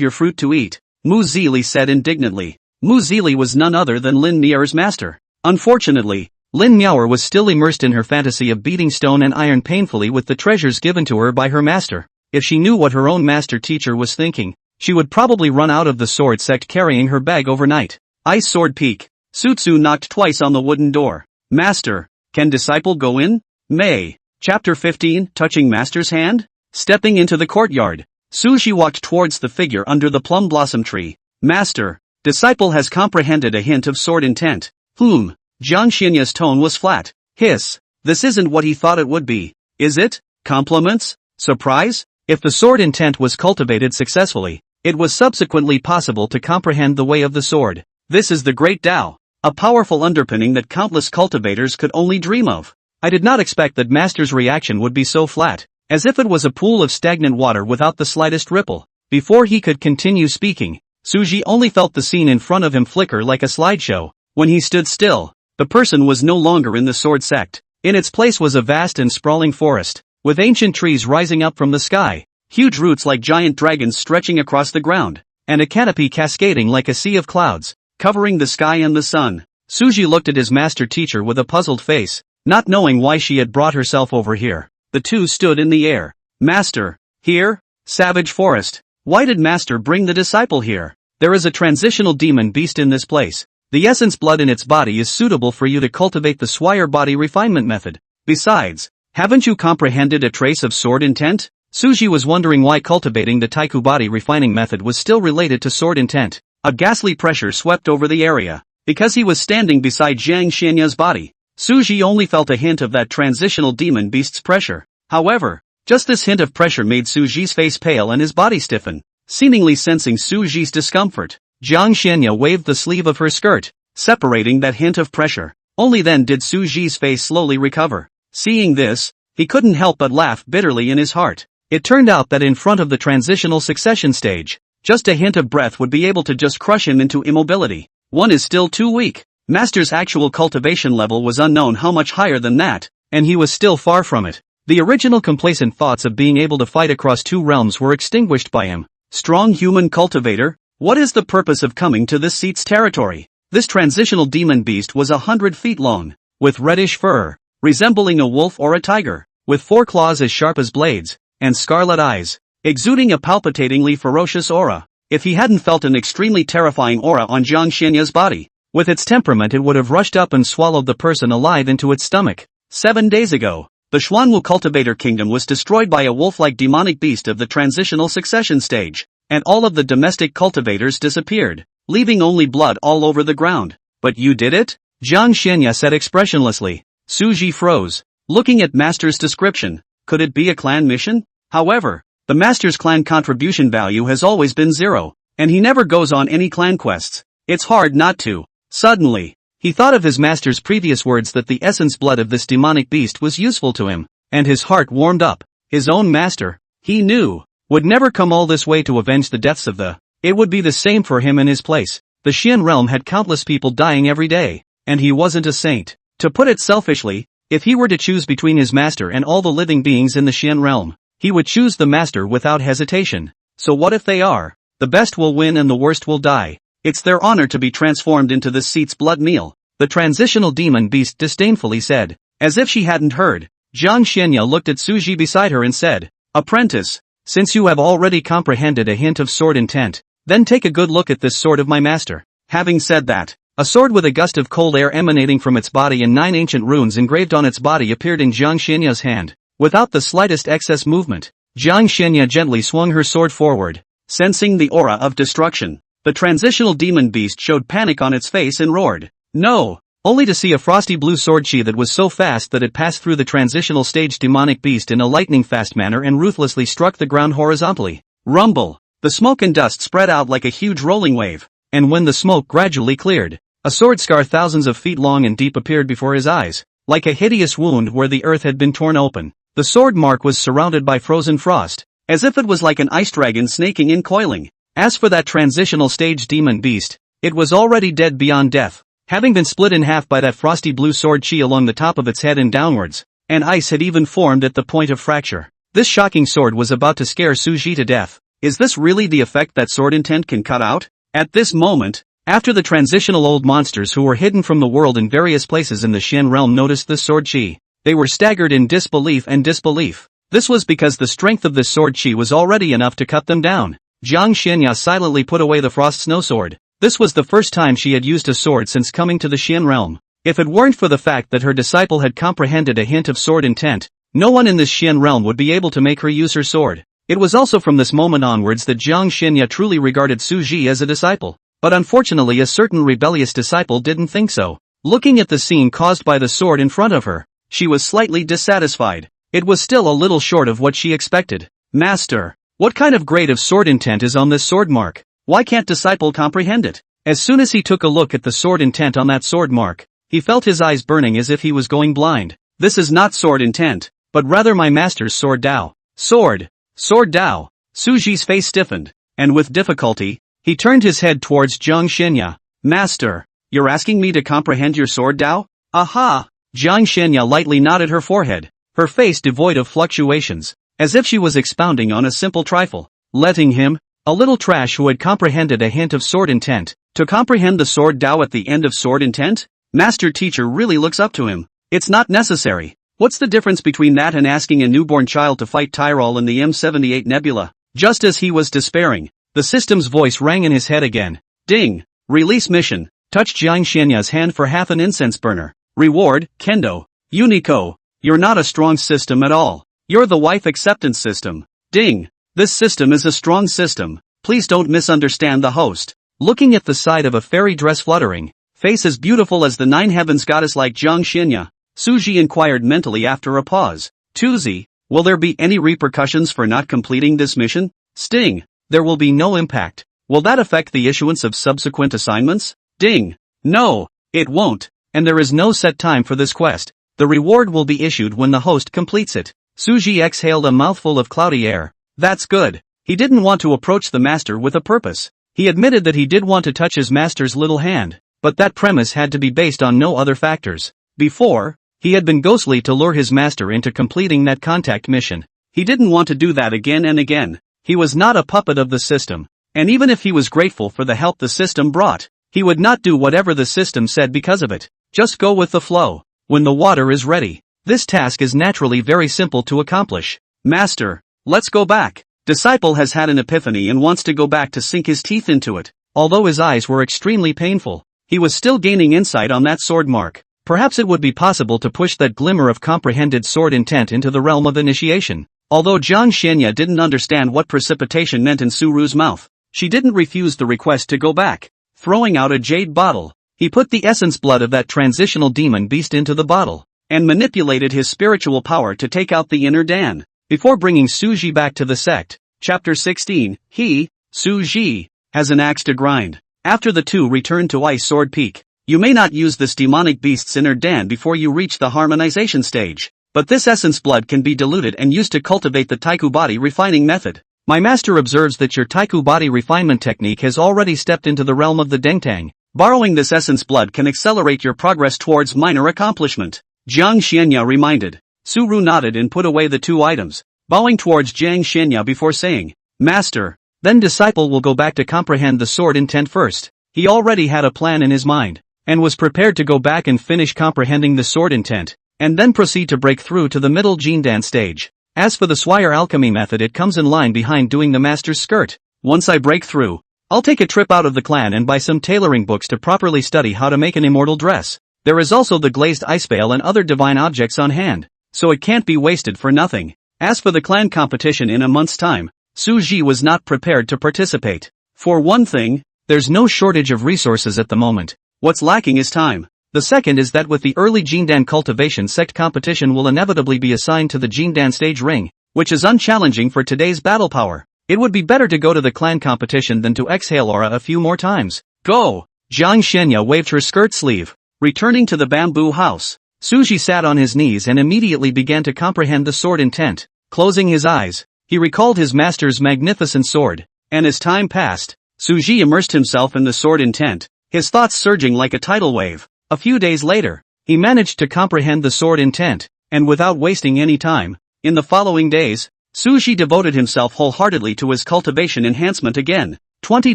your fruit to eat, Mu Zili said indignantly. Mu Zili was none other than Lin Miaoer's master. Unfortunately, Lin Miaoer was still immersed in her fantasy of beating stone and iron painfully with the treasures given to her by her master. If she knew what her own master teacher was thinking, she would probably run out of the sword sect carrying her bag overnight. Ice Sword Peak. Sutsu knocked twice on the wooden door. Master, can disciple go in? May. Chapter 15, Touching Master's Hand? Stepping into the courtyard, Suji walked towards the figure under the plum blossom tree. Master, disciple has comprehended a hint of sword intent. Jiang Xinya's tone was flat. Hiss. This isn't what he thought it would be. Is it? Compliments? Surprise? If the sword intent was cultivated successfully, it was subsequently possible to comprehend the way of the sword. This is the Great Tao, a powerful underpinning that countless cultivators could only dream of. I did not expect that Master's reaction would be so flat, as if it was a pool of stagnant water without the slightest ripple. Before he could continue speaking, Suji only felt the scene in front of him flicker like a slideshow. When he stood still, the person was no longer in the sword sect. In its place was a vast and sprawling forest, with ancient trees rising up from the sky, huge roots like giant dragons stretching across the ground, and a canopy cascading like a sea of clouds, covering the sky and the sun. Suji looked at his master teacher with a puzzled face, not knowing why she had brought herself over here. The two stood in the air. Master, here? Savage forest. Why did Master bring the disciple here? There is a transitional demon beast in this place. The essence blood in its body is suitable for you to cultivate the swire body refinement method. Besides, haven't you comprehended a trace of sword intent? Suji was wondering why cultivating the Taiku body refining method was still related to sword intent. A ghastly pressure swept over the area. Because he was standing beside Jiang Xianya's body, Suji only felt a hint of that transitional demon beast's pressure. However, just this hint of pressure made Suji's face pale and his body stiffen. Seemingly sensing Suji's discomfort, Jiang Xianya waved the sleeve of her skirt, separating that hint of pressure. Only then did Suji's face slowly recover. Seeing this, he couldn't help but laugh bitterly in his heart. It turned out that in front of the transitional succession stage, just a hint of breath would be able to just crush him into immobility. One is still too weak. Master's actual cultivation level was unknown how much higher than that, and he was still far from it. The original complacent thoughts of being able to fight across two realms were extinguished by him. Strong human cultivator? What is the purpose of coming to this seat's territory? This transitional demon beast was 100 feet long, with reddish fur, resembling a wolf or a tiger, with 4 claws as sharp as blades, and scarlet eyes, exuding a palpitatingly ferocious aura. If he hadn't felt an extremely terrifying aura on Jiang Xianya's body, with its temperament it would have rushed up and swallowed the person alive into its stomach. 7 days ago, the Xuanwu cultivator kingdom was destroyed by a wolf-like demonic beast of the transitional succession stage, and all of the domestic cultivators disappeared, leaving only blood all over the ground. But you did it? Jiang Xianya said expressionlessly. Suji froze, looking at Master's description. Could it be a clan mission? However, the Master's clan contribution value has always been 0, and he never goes on any clan quests. It's hard not to. Suddenly, he thought of his Master's previous words that the essence blood of this demonic beast was useful to him, and his heart warmed up. His own Master, he knew, would never come all this way to avenge the deaths of the. It would be the same for him in his place. The Xian realm had countless people dying every day, and he wasn't a saint. To put it selfishly, if he were to choose between his Master and all the living beings in the Xian realm, he would choose the Master without hesitation. So what if they are? The best will win and the worst will die. It's their honor to be transformed into this seat's blood meal, the transitional demon beast disdainfully said. As if she hadn't heard, Jiang Xianya looked at Suji beside her and said, "Apprentice, since you have already comprehended a hint of sword intent, then take a good look at this sword of my Master." Having said that, a sword with a gust of cold air emanating from its body and 9 ancient runes engraved on its body appeared in Jiang Xianya's hand. Without the slightest excess movement, Jiang Xianya gently swung her sword forward. Sensing the aura of destruction, the transitional demon beast showed panic on its face and roared, "No!" Only to see a frosty blue sword chi that was so fast that it passed through the transitional stage demonic beast in a lightning-fast manner and ruthlessly struck the ground horizontally. Rumble! The smoke and dust spread out like a huge rolling wave, and when the smoke gradually cleared, a sword scar thousands of feet long and deep appeared before his eyes, like a hideous wound where the earth had been torn open. The sword mark was surrounded by frozen frost, as if it was like an ice dragon snaking and coiling. As for that transitional stage demon beast, it was already dead beyond death, having been split in half by that frosty blue sword chi along the top of its head and downwards, and ice had even formed at the point of fracture. This shocking sword was about to scare Suji to death. Is this really the effect that sword intent can cut out? At this moment, after the transitional old monsters who were hidden from the world in various places in the Xian realm noticed this sword chi, they were staggered in disbelief and disbelief. This was because the strength of this sword chi was already enough to cut them down. Jiang Xianya silently put away the frost snow sword. This was the first time she had used a sword since coming to the Xian realm. If it weren't for the fact that her disciple had comprehended a hint of sword intent, no one in this Xian realm would be able to make her use her sword. It was also from this moment onwards that Jiang Xianya truly regarded Suji as a disciple. But unfortunately a certain rebellious disciple didn't think so. Looking at the scene caused by the sword in front of her, she was slightly dissatisfied. It was still a little short of what she expected. "Master, what kind of grade of sword intent is on this sword mark? Why can't disciple comprehend it?" As soon as he took a look at the sword intent on that sword mark, he felt his eyes burning as if he was going blind. "This is not sword intent, but rather my Master's sword Dao." Sword Dao. Suji's face stiffened, and with difficulty, he turned his head towards Jiang Xianya. "Master, you're asking me to comprehend your sword Dao?" "Aha!" Jiang Xianya lightly nodded her forehead, her face devoid of fluctuations, as if she was expounding on a simple trifle. Letting him, a little trash who had comprehended a hint of sword intent, to comprehend the sword Dao at the end of sword intent? Master teacher really looks up to him. It's not necessary. What's the difference between that and asking a newborn child to fight Tyrol in the M78 Nebula? Just as he was despairing, the system's voice rang in his head again. Ding! Release mission. Touch Jiang Xianya's hand for half an incense burner. Reward, Kendo. Unico. You're not a strong system at all. You're the wife acceptance system. Ding! This system is a strong system. Please don't misunderstand the host. Looking at the side of a fairy dress fluttering, face as beautiful as the nine heavens goddess like Jiang Xianya, Suji inquired mentally after a pause. Tuzi, will there be any repercussions for not completing this mission? Sting, there will be no impact. Will that affect the issuance of subsequent assignments? Ding, no, it won't, and there is no set time for this quest. The reward will be issued when the host completes it. Suji exhaled a mouthful of cloudy air. That's good. He didn't want to approach the master with a purpose. He admitted that he did want to touch his master's little hand, but that premise had to be based on no other factors. Before, he had been ghostly to lure his master into completing that contact mission. He didn't want to do that again and again. He was not a puppet of the system, and even if he was grateful for the help the system brought, he would not do whatever the system said because of it. Just go with the flow. When the water is ready, this task is naturally very simple to accomplish. Master, let's go back. Disciple has had an epiphany and wants to go back to sink his teeth into it. Although his eyes were extremely painful, he was still gaining insight on that sword mark. Perhaps it would be possible to push that glimmer of comprehended sword intent into the realm of initiation. Although Jiang Xianya didn't understand what precipitation meant in Suru's mouth, she didn't refuse the request to go back. Throwing out a jade bottle, he put the essence blood of that transitional demon beast into the bottle, and manipulated his spiritual power to take out the inner Dan. Before bringing Suji back to the sect, Chapter 16, he, Suji, has an axe to grind. After the two return to Ice Sword Peak, you may not use this demonic beast's inner Dan before you reach the harmonization stage, but this essence blood can be diluted and used to cultivate the Taiku body refining method. My master observes that your Taiku body refinement technique has already stepped into the realm of the Dengtang. Borrowing this essence blood can accelerate your progress towards minor accomplishment. Jiang Xianya reminded. Suru nodded and put away the two items, bowing towards Jiang Xianya before saying, Master, then disciple will go back to comprehend the sword intent first. He already had a plan in his mind, and was prepared to go back and finish comprehending the sword intent, and then proceed to break through to the middle Jindan stage. As for the Swire alchemy method, it comes in line behind doing the master's skirt. Once I break through, I'll take a trip out of the clan and buy some tailoring books to properly study how to make an immortal dress. There is also the glazed ice veil and other divine objects on hand, so it can't be wasted for nothing. As for the clan competition in a month's time, Suji was not prepared to participate. For one thing, there's no shortage of resources at the moment. What's lacking is time. The second is that with the early Jindan cultivation sect competition will inevitably be assigned to the Jindan stage ring, which is unchallenging for today's battle power. It would be better to go to the clan competition than to exhale aura a few more times. Go! Jiang Xianya waved her skirt sleeve. Returning to the bamboo house, Suji sat on his knees and immediately began to comprehend the sword intent. Closing his eyes, he recalled his master's magnificent sword, and as time passed, Suji immersed himself in the sword intent, his thoughts surging like a tidal wave. A few days later, he managed to comprehend the sword intent, and without wasting any time, in the following days, Suji devoted himself wholeheartedly to his cultivation enhancement again. 20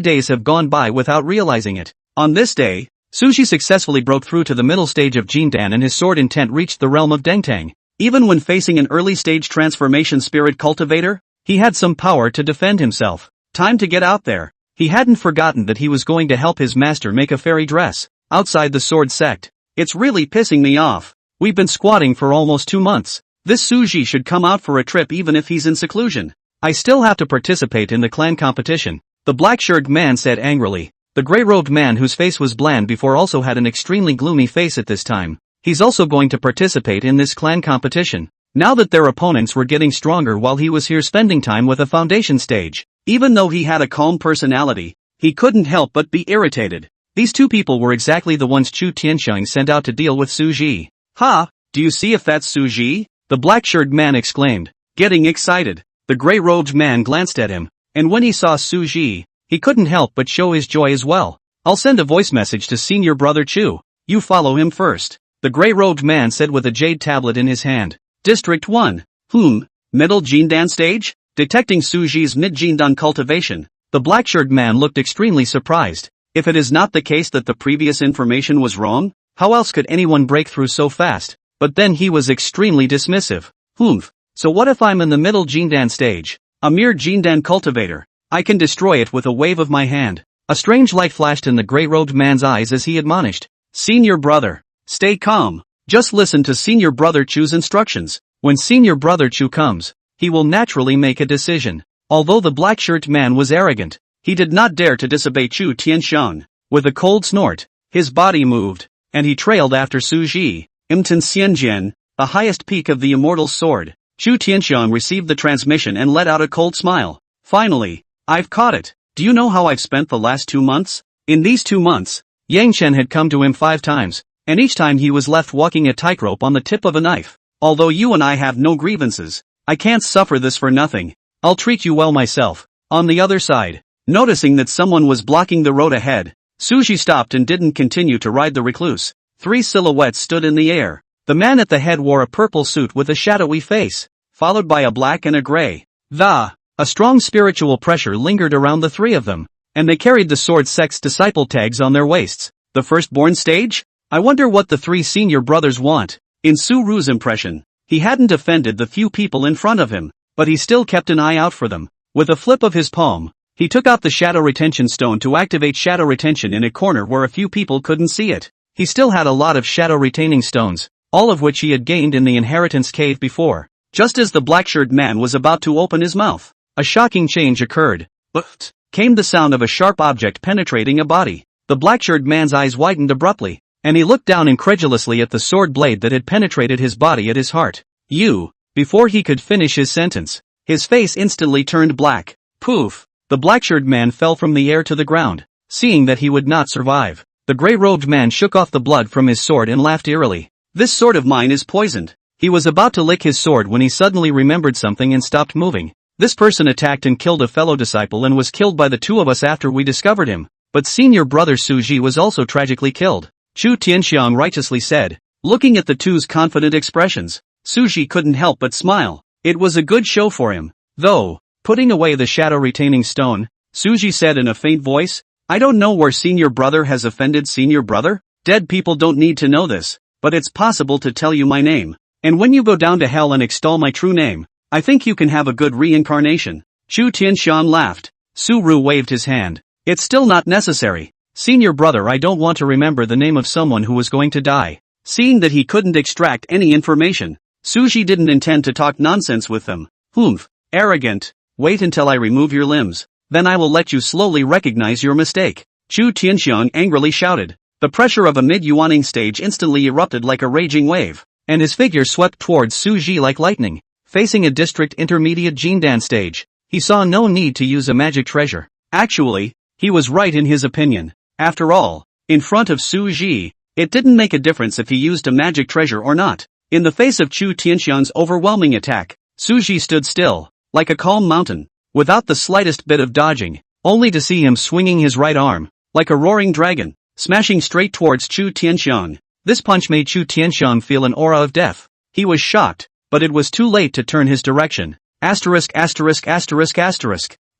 days have gone by without realizing it. On this day, Suji successfully broke through to the middle stage of Jindan and his sword intent reached the realm of Dengtang. Even when facing an early stage transformation spirit cultivator, he had some power to defend himself. Time to get out there. He hadn't forgotten that he was going to help his master make a fairy dress, outside the sword sect. It's really pissing me off. We've been squatting for almost 2 months. This Suji should come out for a trip even if he's in seclusion. I still have to participate in the clan competition, the black-shirted man said angrily. The grey-robed man whose face was bland before also had an extremely gloomy face at this time. He's also going to participate in this clan competition. Now that their opponents were getting stronger while he was here spending time with a foundation stage. Even though he had a calm personality, he couldn't help but be irritated. These two people were exactly the ones Chu Tiansheng sent out to deal with Suji. Ha! Do you see if that's Suji? The black-shirted man exclaimed, getting excited. The grey-robed man glanced at him, and when he saw Suji, he couldn't help but show his joy as well. I'll send a voice message to senior brother Chu. You follow him first. The grey-robed man said with a jade tablet in his hand. District 1. Middle Jindan stage? Detecting Suji's mid-Jindan cultivation, the black-shirted man looked extremely surprised. If it is not the case that the previous information was wrong, how else could anyone break through so fast? But then he was extremely dismissive. So what if I'm in the middle Jindan stage? A mere Jindan cultivator. I can destroy it with a wave of my hand. A strange light flashed in the gray-robed man's eyes as he admonished. Senior brother, stay calm. Just listen to Senior Brother Chu's instructions. When Senior Brother Chu comes, he will naturally make a decision. Although the black-shirt man was arrogant, he did not dare to disobey Chu Tianxiang. With a cold snort, his body moved, and he trailed after Su Ji. Imtan Xianjian, the highest peak of the immortal sword. Chu Tianxiang received the transmission and let out a cold smile. Finally, I've caught it. Do you know how I've spent the last 2 months? In these 2 months, Yang Chen had come to him 5 times, and each time he was left walking a tightrope on the tip of a knife. Although you and I have no grievances, I can't suffer this for nothing. I'll treat you well myself. On the other side, noticing that someone was blocking the road ahead, Suji stopped and didn't continue to ride the recluse. 3 silhouettes stood in the air. The man at the head wore a purple suit with a shadowy face, followed by a black and a gray. A strong spiritual pressure lingered around the 3 of them, and they carried the sword sect's disciple tags on their waists. The firstborn stage? I wonder what the 3 senior brothers want. In Su Ru's impression, he hadn't offended the few people in front of him, but he still kept an eye out for them. With a flip of his palm, he took out the shadow retention stone to activate shadow retention in a corner where a few people couldn't see it. He still had a lot of shadow retaining stones, all of which he had gained in the inheritance cave before. Just as the black-shirt man was about to open his mouth, a shocking change occurred. But came the sound of a sharp object penetrating a body. The black-shirt man's eyes widened abruptly, and he looked down incredulously at the sword blade that had penetrated his body at his heart. Before he could finish his sentence, his face instantly turned black. Poof! The black-shirt man fell from the air to the ground. Seeing that he would not survive, the gray-robed man shook off the blood from his sword and laughed eerily. This sword of mine is poisoned. He was about to lick his sword when he suddenly remembered something and stopped moving. This person attacked and killed a fellow disciple and was killed by the 2 of us after we discovered him. But senior brother Su Ji was also tragically killed. Chu Tianxiang righteously said. Looking at the 2's confident expressions, Su Ji couldn't help but smile. It was a good show for him. Though, putting away the shadow retaining stone, Su Ji said in a faint voice, I don't know where senior brother has offended senior brother. Dead people don't need to know this, but it's possible to tell you my name. And when you go down to hell and extol my true name, I think you can have a good reincarnation. Chu Tianxiang laughed. Su Ru waved his hand. It's still not necessary. Senior brother, I don't want to remember the name of someone who was going to die. Seeing that he couldn't extract any information, Su Ji didn't intend to talk nonsense with them. Arrogant. Wait until I remove your limbs. Then I will let you slowly recognize your mistake. Chu Tianxiang angrily shouted. The pressure of a mid-yuaning stage instantly erupted like a raging wave, and his figure swept towards Su Ji like lightning. Facing a district intermediate Jindan stage, he saw no need to use a magic treasure. Actually, he was right in his opinion. After all, in front of Su Ji, it didn't make a difference if he used a magic treasure or not. In the face of Chu Tianxiang's overwhelming attack, Su Ji stood still, like a calm mountain, without the slightest bit of dodging, only to see him swinging his right arm, like a roaring dragon, smashing straight towards Chu Tianxiang. This punch made Chu Tianxiang feel an aura of death. He was shocked, but it was too late to turn his direction.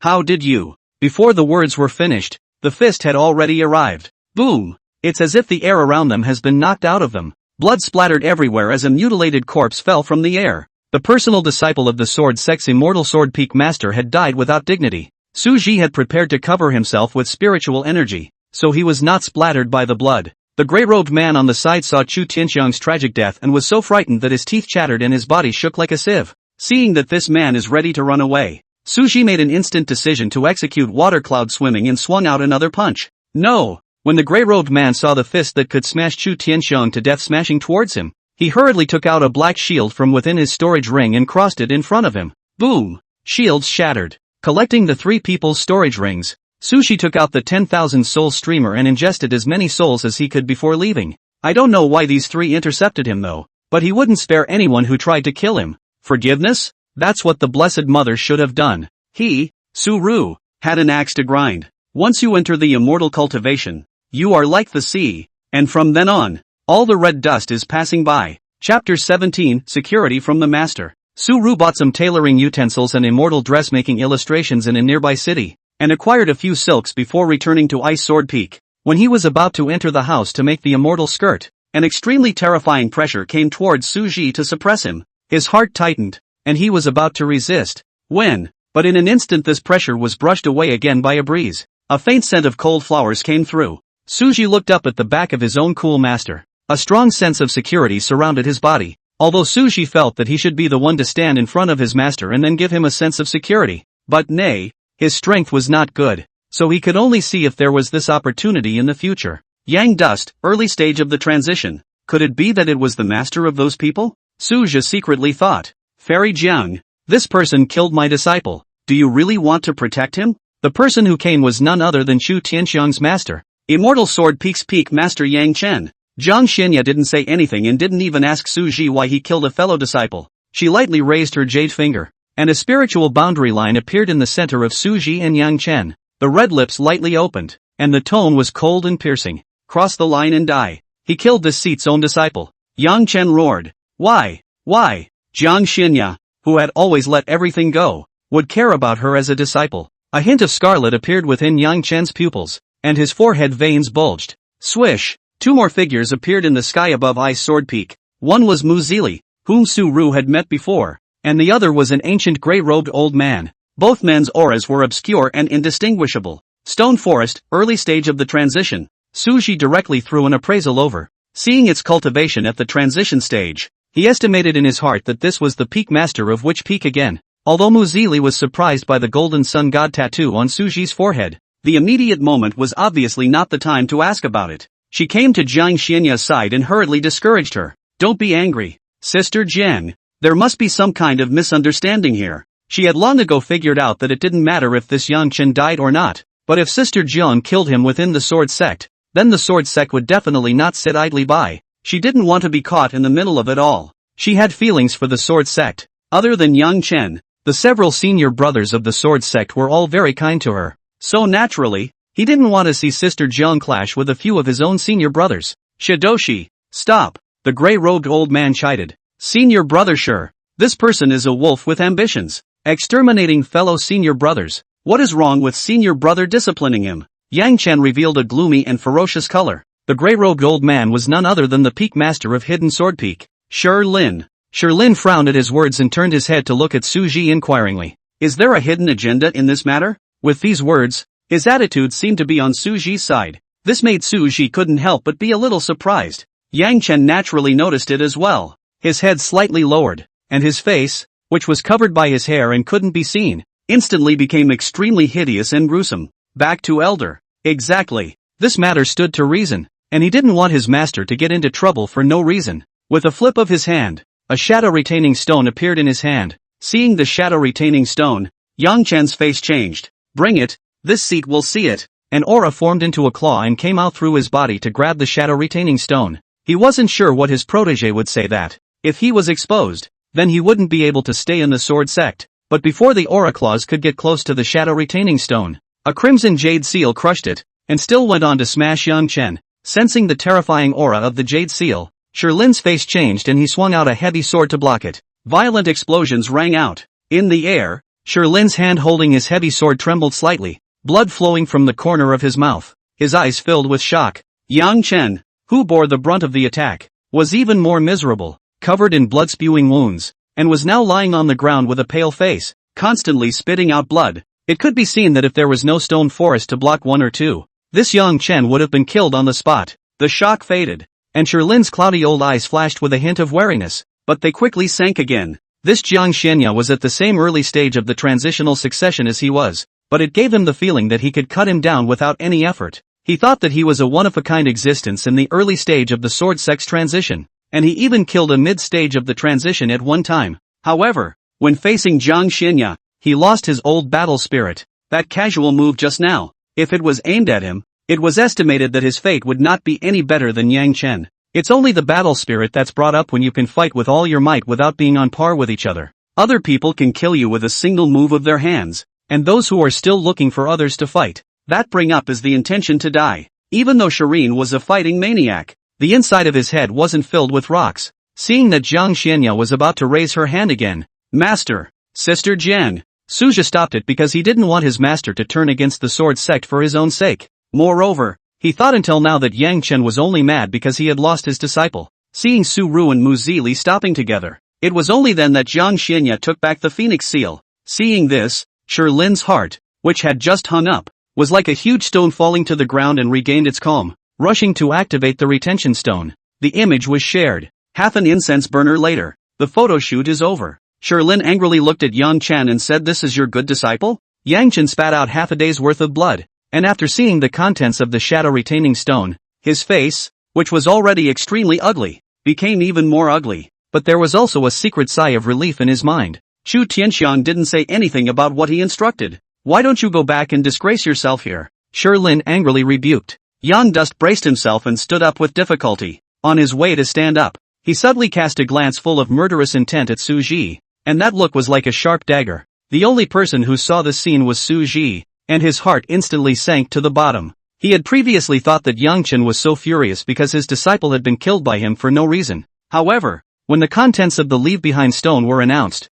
How did you? Before the words were finished, the fist had already arrived. Boom! It's as if the air around them has been knocked out of them. Blood splattered everywhere as a mutilated corpse fell from the air. The personal disciple of the sword sect's immortal sword peak master had died without dignity. Su Ji had prepared to cover himself with spiritual energy, so he was not splattered by the blood. The gray-robed man on the side saw Chu Tianxiang's tragic death and was so frightened that his teeth chattered and his body shook like a sieve. Seeing that this man is ready to run away, Su Ji made an instant decision to execute water cloud swimming and swung out another punch. No! When the gray-robed man saw the fist that could smash Chu Tianxiang to death smashing towards him, he hurriedly took out a black shield from within his storage ring and crossed it in front of him. Boom! Shields shattered. Collecting the 3 people's storage rings, Su Ji took out the 10,000 soul streamer and ingested as many souls as he could before leaving. I don't know why these 3 intercepted him though, but he wouldn't spare anyone who tried to kill him. Forgiveness? That's what the Blessed Mother should have done. He, Su Ru, had an axe to grind. Once you enter the immortal cultivation, you are like the sea, and from then on, all the red dust is passing by. Chapter 17, Security from the Master. Su Ru bought some tailoring utensils and immortal dressmaking illustrations in a nearby city, and acquired a few silks before returning to Ice Sword Peak. When he was about to enter the house to make the immortal skirt, an extremely terrifying pressure came towards Su Ji to suppress him. His heart tightened, and he was about to resist, when, but in an instant this pressure was brushed away again by a breeze. A faint scent of cold flowers came through. Suji looked up at the back of his own cool master. A strong sense of security surrounded his body, although Suji felt that he should be the one to stand in front of his master and then give him a sense of security. But nay, his strength was not good, so he could only see if there was this opportunity in the future. Yang Dust, early stage of the transition. Could it be that it was the master of those people? Suja secretly thought. Fairy Jiang, this person killed my disciple. Do you really want to protect him? The person who came was none other than Shu Tianxiang's master. Immortal Sword Peak's peak master Yang Chen. Jiang Xinya didn't say anything and didn't even ask Suji why he killed a fellow disciple. She lightly raised her jade finger, and a spiritual boundary line appeared in the center of Suji and Yang Chen. The red lips lightly opened, and the tone was cold and piercing. Cross the line and die. He killed deceit's own disciple. Yang Chen roared. Why? Why? Jiang Xinya, who had always let everything go, would care about her as a disciple. A hint of scarlet appeared within Yang Chen's pupils, and his forehead veins bulged. Swish! Two more figures appeared in the sky above Ice Sword Peak. One was Mu Zili, whom Su Ru had met before, and the other was an ancient grey-robed old man. Both men's auras were obscure and indistinguishable. Stone Forest, early stage of the transition. Suji directly threw an appraisal over. Seeing its cultivation at the transition stage, he estimated in his heart that this was the peak master of which peak again. Although Mu Zili was surprised by the golden sun god tattoo on Suji's forehead, the immediate moment was obviously not the time to ask about it. She came to Jiang Xianya's side and hurriedly discouraged her. Don't be angry, Sister Jiang. There must be some kind of misunderstanding here. She had long ago figured out that it didn't matter if this Yang Chen died or not, but if Sister Jiang killed him within the sword sect, then the sword sect would definitely not sit idly by. She didn't want to be caught in the middle of it all. She had feelings for the sword sect. Other than Yang Chen, the several senior brothers of the sword sect were all very kind to her. So naturally, he didn't want to see Sister Jiang clash with a few of his own senior brothers. Shidoshi, stop, the grey-robed old man chided. Senior brother, sure. This person is a wolf with ambitions, exterminating fellow senior brothers. What is wrong with senior brother disciplining him? Yang Chen revealed a gloomy and ferocious color. The grey-robed old man was none other than the peak master of Hidden Sword Peak, Shi Lin. Shi Lin frowned at his words and turned his head to look at Suji inquiringly. Is there a hidden agenda in this matter? With these words, his attitude seemed to be on Suji's side. This made Suji couldn't help but be a little surprised. Yang Chen naturally noticed it as well. His head slightly lowered, and his face, which was covered by his hair and couldn't be seen, instantly became extremely hideous and gruesome. Back to Elder. Exactly. This matter stood to reason, and he didn't want his master to get into trouble for no reason. With a flip of his hand, a shadow-retaining stone appeared in his hand. Seeing the shadow-retaining stone, Yang Chen's face changed. Bring it, this seat will see it. An aura formed into a claw and came out through his body to grab the shadow-retaining stone. He wasn't sure what his protege would say that, if he was exposed, then he wouldn't be able to stay in the sword sect. But before the aura claws could get close to the shadow-retaining stone, a crimson jade seal crushed it, and still went on to smash Yang Chen. Sensing the terrifying aura of the jade seal, Shi Lin's face changed and he swung out a heavy sword to block it. Violent explosions rang out. In the air, Shi Lin's hand holding his heavy sword trembled slightly, blood flowing from the corner of his mouth. His eyes filled with shock. Yang Chen, who bore the brunt of the attack, was even more miserable, covered in blood-spewing wounds, and was now lying on the ground with a pale face, constantly spitting out blood. It could be seen that if there was no stone forest to block one or two, this Yang Chen would have been killed on the spot. The shock faded, and Shi Lin's cloudy old eyes flashed with a hint of wariness, but they quickly sank again. This Jiang Xianya was at the same early stage of the transitional succession as he was, but it gave him the feeling that he could cut him down without any effort. He thought that he was a one-of-a-kind existence in the early stage of the sword sect's transition, and he even killed a mid-stage of the transition at one time. However, when facing Jiang Xianya, he lost his old battle spirit. That casual move just now, if it was aimed at him, it was estimated that his fate would not be any better than Yang Chen. It's only the battle spirit that's brought up when you can fight with all your might without being on par with each other. Other people can kill you with a single move of their hands, and those who are still looking for others to fight, that bring up is the intention to die. Even though Shireen was a fighting maniac, the inside of his head wasn't filled with rocks. Seeing that Jiang Xianya was about to raise her hand again, Master, Sister Jiang, Suja stopped it because he didn't want his master to turn against the sword sect for his own sake. Moreover, he thought until now that Yang Chen was only mad because he had lost his disciple. Seeing Su Ru and Mu Zili stopping together, it was only then that Jiang Xianya took back the Phoenix Seal. Seeing this, Lin's heart, which had just hung up, was like a huge stone falling to the ground and regained its calm, rushing to activate the retention stone. The image was shared. Half an incense burner later, the photo shoot is over. Lin angrily looked at Yang Chen and said, "This is your good disciple?" Yang Chen spat out half a day's worth of blood, and after seeing the contents of the shadow retaining stone, his face, which was already extremely ugly, became even more ugly. But there was also a secret sigh of relief in his mind. Chu Tianxiang didn't say anything about what he instructed. "Why don't you go back and disgrace yourself here?" Lin angrily rebuked. Yan Dust braced himself and stood up with difficulty. On his way to stand up, he suddenly cast a glance full of murderous intent at Su Ji, and that look was like a sharp dagger. The only person who saw this scene was Su Ji, and his heart instantly sank to the bottom. He had previously thought that Yang Chen was so furious because his disciple had been killed by him for no reason. However, when the contents of the leave-behind stone were announced,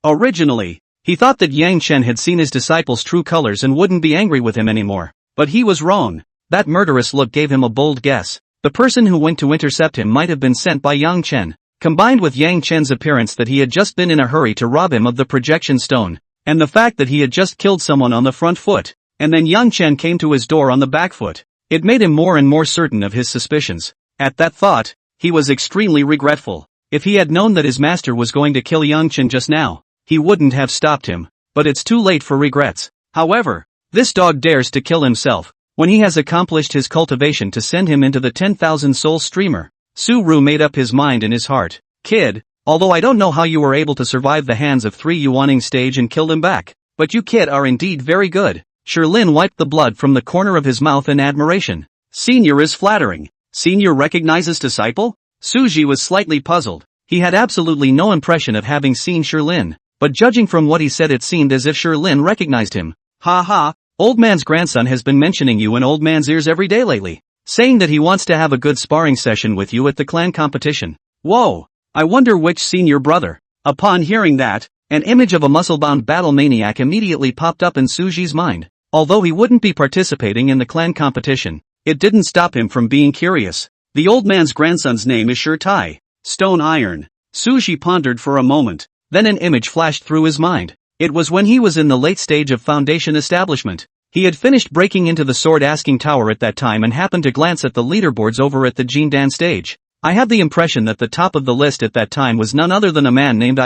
originally, he thought that Yang Chen had seen his disciple's true colors and wouldn't be angry with him anymore. But he was wrong. That murderous look gave him a bold guess. The person who went to intercept him might have been sent by Yang Chen. Combined with Yang Chen's appearance that he had just been in a hurry to rob him of the projection stone, and the fact that he had just killed someone on the front foot, and then Yang Chen came to his door on the back foot, it made him more and more certain of his suspicions. At that thought, he was extremely regretful. If he had known that his master was going to kill Yang Chen just now, he wouldn't have stopped him. But it's too late for regrets. However, this dog dares to kill himself, when he has accomplished his cultivation to send him into the 10,000 soul streamer. Su Ru made up his mind in his heart. "Kid, although I don't know how you were able to survive the hands of 3 Yuaning stage and kill him back, but you kid are indeed very good." Lin wiped the blood from the corner of his mouth in admiration. "Senior is flattering. Senior recognizes disciple?" Su Ji was slightly puzzled. He had absolutely no impression of having seen Lin, but judging from what he said it seemed as if Lin recognized him. "Ha ha, old man's grandson has been mentioning you in old man's ears every day lately, saying that he wants to have a good sparring session with you at the clan competition. Whoa, I wonder which senior brother." Upon hearing that, an image of a muscle-bound battle maniac immediately popped up in Su Ji's mind. Although he wouldn't be participating in the clan competition, it didn't stop him from being curious. The old man's grandson's name is Tai. Stone Iron. Su Ji pondered for a moment, then an image flashed through his mind. It was when he was in the late stage of foundation establishment. He had finished breaking into the sword asking tower at that time and happened to glance at the leaderboards over at the Jindan stage. I have the impression that the top of the list at that time was none other than a man named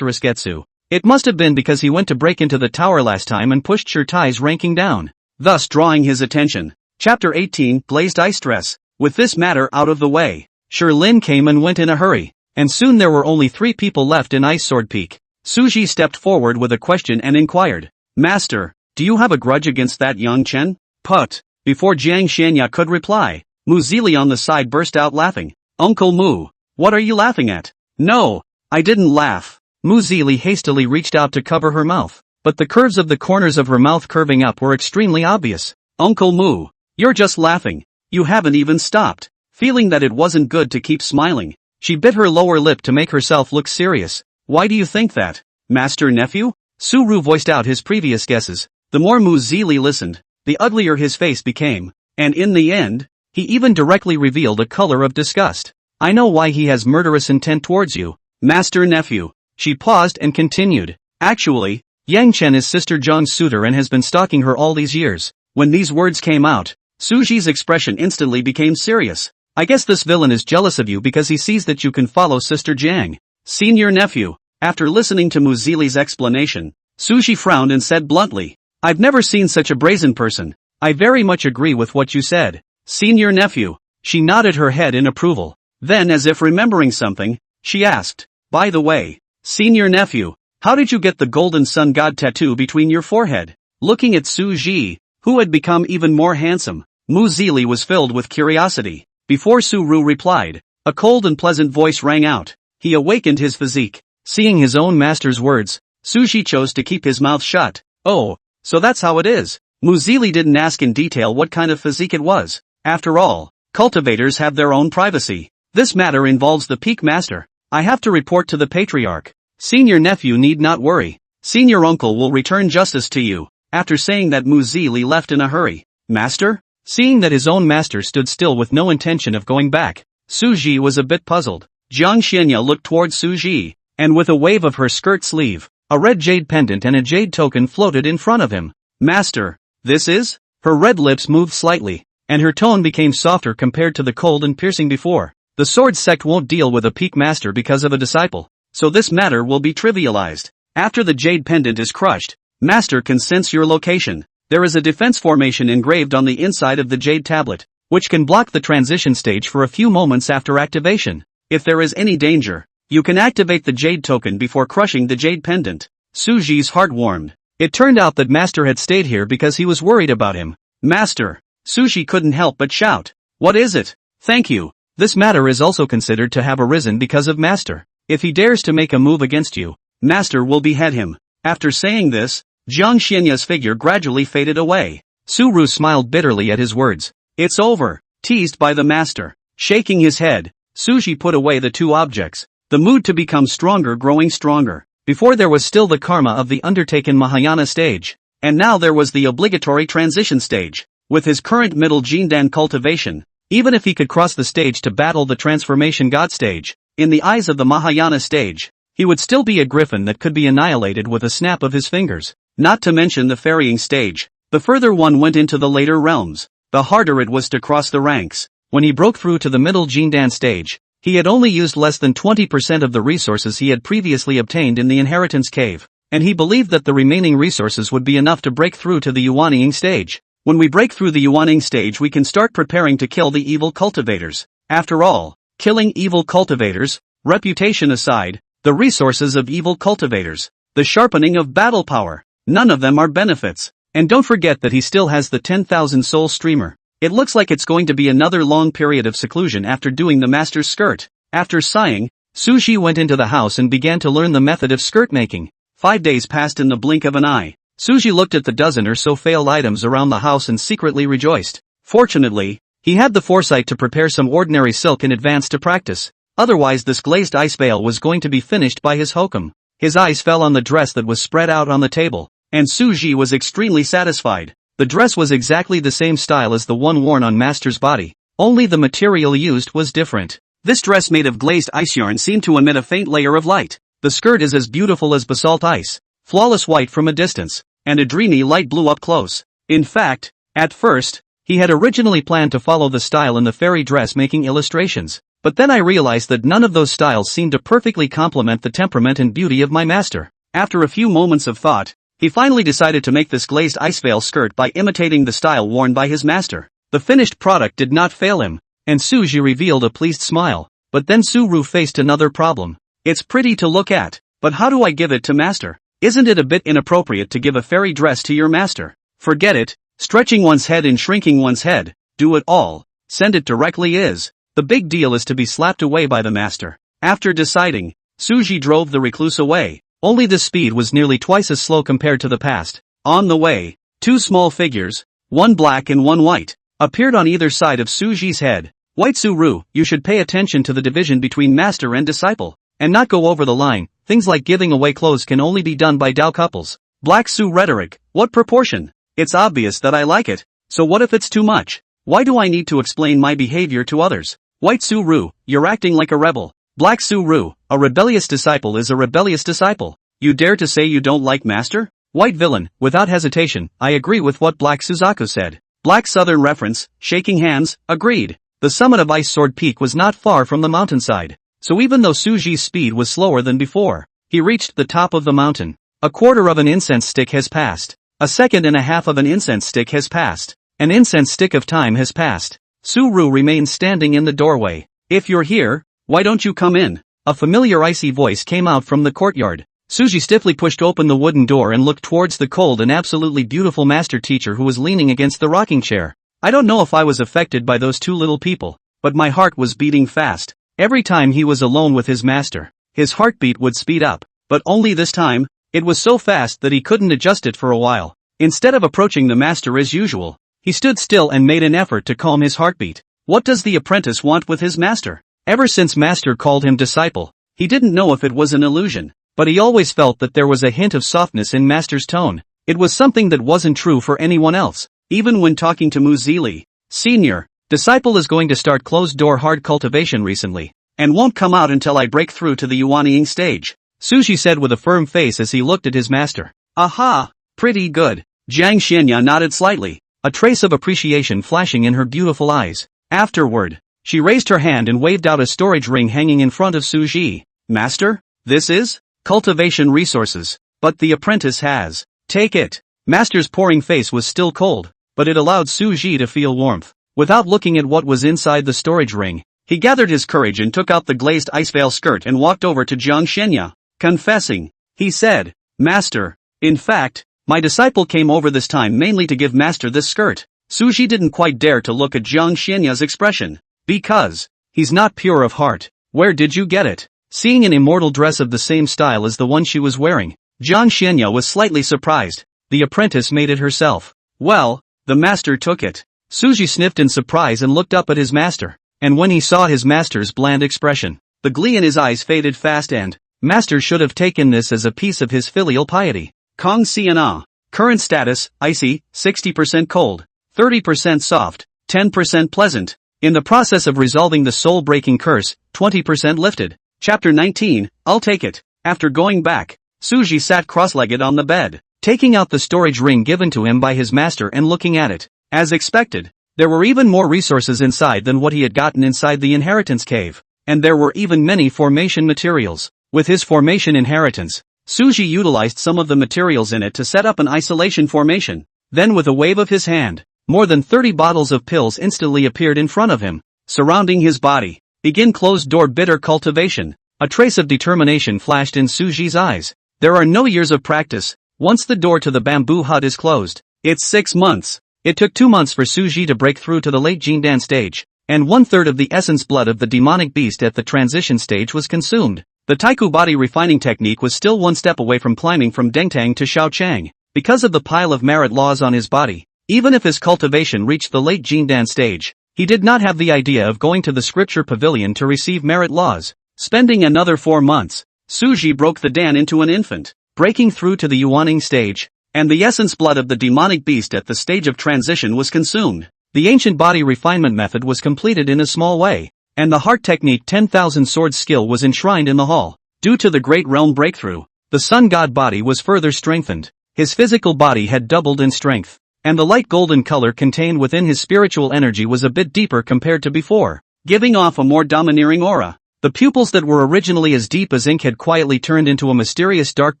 Getsu. It must have been because he went to break into the tower last time and pushed Tai's ranking down, thus drawing his attention. Chapter 18, Glazed Ice Dress. With this matter out of the way, Lin came and went in a hurry, and soon there were only 3 people left in Ice Sword Peak. Su Ji stepped forward with a question and inquired, "Master, do you have a grudge against that Yang Chen?" "Put." Before Jiang Xianya could reply, Mu Zili on the side burst out laughing. "Uncle Mu, what are you laughing at?" "No, I didn't laugh." Mu Zili hastily reached out to cover her mouth, but the curves of the corners of her mouth curving up were extremely obvious. "Uncle Mu, you're just laughing. You haven't even stopped." Feeling that it wasn't good to keep smiling, she bit her lower lip to make herself look serious. "Why do you think that, Master Nephew?" Su Ru voiced out his previous guesses. The more Mu Zili listened, the uglier his face became, and in the end, he even directly revealed a color of disgust. "I know why he has murderous intent towards you, Master Nephew." She paused and continued. "Actually, Yang Chen is Sister Zhang's suitor and has been stalking her all these years." When these words came out, Su Ji's expression instantly became serious. "I guess this villain is jealous of you because he sees that you can follow Sister Jiang." "Senior nephew." After listening to Mu Zili's explanation, Su Ji frowned and said bluntly, "I've never seen such a brazen person. I very much agree with what you said, Senior nephew." She nodded her head in approval. Then, as if remembering something, she asked, "By the way, Senior nephew, how did you get the golden sun god tattoo between your forehead?" Looking at Su Ji, who had become even more handsome, Mu Zili was filled with curiosity. Before Su Ru replied, a cold and pleasant voice rang out. He awakened his physique. Seeing his own master's words, Su Ji chose to keep his mouth shut. "Oh, so that's how it is." Mu Zili didn't ask in detail what kind of physique it was. After all, cultivators have their own privacy. "This matter involves the peak master. I have to report to the patriarch. Senior nephew need not worry. Senior uncle will return justice to you." After saying that, Mu Zili left in a hurry. "Master?" Seeing that his own master stood still with no intention of going back, Su Ji was a bit puzzled. Jiang Xianya looked towards Su Ji, and with a wave of her skirt sleeve, A red jade pendant and a jade token floated in front of him. Master, this is? Her red lips moved slightly, and her tone became softer compared to the cold and piercing before. The sword sect won't deal with a peak master because of a disciple, so this matter will be trivialized. After the jade pendant is crushed, master can sense your location. There is a defense formation engraved on the inside of the jade tablet, which can block the transition stage for a few moments after activation. If there is any danger, you can activate the jade token before crushing the jade pendant. Suji's heart warmed. It turned out that Master had stayed here because he was worried about him. Master! Suji couldn't help but shout. What is it? Thank you. This matter is also considered to have arisen because of Master. If he dares to make a move against you, Master will behead him. After saying this, Jiang Xianya's figure gradually faded away. Suru smiled bitterly at his words. It's over, teased by the Master. Shaking his head, Suji put away the two objects, the mood to become stronger growing stronger. Before there was still the karma of the undertaken Mahayana stage, and now there was the obligatory transition stage. With his current middle Jindan cultivation, even if he could cross the stage to battle the transformation god stage, in the eyes of the Mahayana stage, he would still be a griffin that could be annihilated with a snap of his fingers. Not to mention the ferrying stage. The further one went into the later realms, the harder it was to cross the ranks. When he broke through to the middle Jindan stage, he had only used less than 20% of the resources he had previously obtained in the inheritance cave, and he believed that the remaining resources would be enough to break through to the Yuanying stage. When we break through the Yuanying stage, we can start preparing to kill the evil cultivators. After all, killing evil cultivators, reputation aside, the resources of evil cultivators, the sharpening of battle power, none of them are benefits. And don't forget that he still has the 10,000 soul streamer. It looks like it's going to be another long period of seclusion after doing the master's skirt. After sighing, Suji went into the house and began to learn the method of skirt making. 5 days passed in the blink of an eye. Suji looked at the dozen or so failed items around the house and secretly rejoiced. Fortunately, he had the foresight to prepare some ordinary silk in advance to practice. Otherwise this glazed ice veil was going to be finished by his hokum. His eyes fell on the dress that was spread out on the table, and Suji was extremely satisfied. The dress was exactly the same style as the one worn on Master's body, only the material used was different. This dress made of glazed ice yarn seemed to emit a faint layer of light. The skirt is as beautiful as basalt ice, flawless white from a distance, and a dreamy light blue up close. In fact, at first, he had originally planned to follow the style in the fairy dress making illustrations, but then I realized that none of those styles seemed to perfectly complement the temperament and beauty of my master. After a few moments of thought, he finally decided to make this glazed ice veil skirt by imitating the style worn by his master. The finished product did not fail him, and Suji revealed a pleased smile. But then Suru faced another problem. It's pretty to look at, but how do I give it to master? Isn't it a bit inappropriate to give a fairy dress to your master? Forget it, stretching one's head and shrinking one's head, do it all, send it directly is. The big deal is to be slapped away by the master. After deciding, Suji drove the recluse away. Only the speed was nearly twice as slow compared to the past. On the way, two small figures, one black and one white, appeared on either side of Suji's head. White Suru, you should pay attention to the division between master and disciple, and not go over the line. Things like giving away clothes can only be done by Dao couples. Black Su rhetoric, what proportion? It's obvious that I like it, so what if it's too much? Why do I need to explain my behavior to others? White Suru, you're acting like a rebel. Black Suru, a rebellious disciple is a rebellious disciple. You dare to say you don't like master? White villain, without hesitation, I agree with what Black Suzaku said. Black Southern reference, shaking hands, agreed. The summit of Ice Sword Peak was not far from the mountainside, so even though Suji's speed was slower than before, he reached the top of the mountain. A quarter of an incense stick has passed. A second and a half of an incense stick has passed. An incense stick of time has passed. Suru remains standing in the doorway. If you're here, why don't you come in? A familiar icy voice came out from the courtyard. Suji stiffly pushed open the wooden door and looked towards the cold and absolutely beautiful master teacher who was leaning against the rocking chair. I don't know if I was affected by those two little people, but my heart was beating fast. Every time he was alone with his master, his heartbeat would speed up, but only this time, it was so fast that he couldn't adjust it for a while. Instead of approaching the master as usual, he stood still and made an effort to calm his heartbeat. What does the apprentice want with his master? Ever since master called him disciple, he didn't know if it was an illusion, but he always felt that there was a hint of softness in master's tone. It was something that wasn't true for anyone else. Even when talking to Muzili, Senior, disciple is going to start closed-door hard cultivation recently, and won't come out until I break through to the Yuanying stage. Suji said with a firm face as he looked at his master. Aha! Pretty good. Jiang Xianya nodded slightly, a trace of appreciation flashing in her beautiful eyes. Afterward, she raised her hand and waved out a storage ring hanging in front of Suji. Master? This is? Cultivation resources. But the apprentice has. Take it. Master's pouring face was still cold, but it allowed Suji to feel warmth. Without looking at what was inside the storage ring, he gathered his courage and took out the glazed iceveil skirt and walked over to Jiang Xianya. Confessing, he said, Master, in fact, my disciple came over this time mainly to give Master this skirt. Suji didn't quite dare to look at Jiang Xianya's expression. Because he's not pure of heart. Where did you get it? Seeing an immortal dress of the same style as the one she was wearing, Jiang Xianya was slightly surprised. The apprentice made it herself. Well, the master took it. Suji sniffed in surprise and looked up at his master. And when he saw his master's bland expression, the glee in his eyes faded fast and, Master should have taken this as a piece of his filial piety. Kong Siana. Current status, icy, 60% cold, 30% soft, 10% pleasant. In the process of resolving the soul-breaking curse, 20% lifted. Chapter 19, I'll take it. After going back, Suji sat cross-legged on the bed, taking out the storage ring given to him by his master and looking at it. As expected, there were even more resources inside than what he had gotten inside the inheritance cave. And there were even many formation materials. With his formation inheritance, Suji utilized some of the materials in it to set up an isolation formation. Then with a wave of his hand, more than 30 bottles of pills instantly appeared in front of him, surrounding his body. Begin closed-door bitter cultivation. A trace of determination flashed in Suji's eyes. There are no years of practice. Once the door to the bamboo hut is closed, it's 6 months. It took 2 months for Suji to break through to the late Jindan stage, and 1/3 of the essence blood of the demonic beast at the transition stage was consumed. The Taiku body refining technique was still one step away from climbing from Dengtang to Shaochang, because of the pile of merit laws on his body. Even if his cultivation reached the late Jindan stage, he did not have the idea of going to the scripture pavilion to receive merit laws. Spending another 4 months, Suji broke the Dan into an infant, breaking through to the Yuaning stage, and the essence blood of the demonic beast at the stage of transition was consumed. The ancient body refinement method was completed in a small way, and the heart technique 10,000 sword skill was enshrined in the hall. Due to the great realm breakthrough, the sun god body was further strengthened. His physical body had doubled in strength, and the light golden color contained within his spiritual energy was a bit deeper compared to before, giving off a more domineering aura. The pupils that were originally as deep as ink had quietly turned into a mysterious dark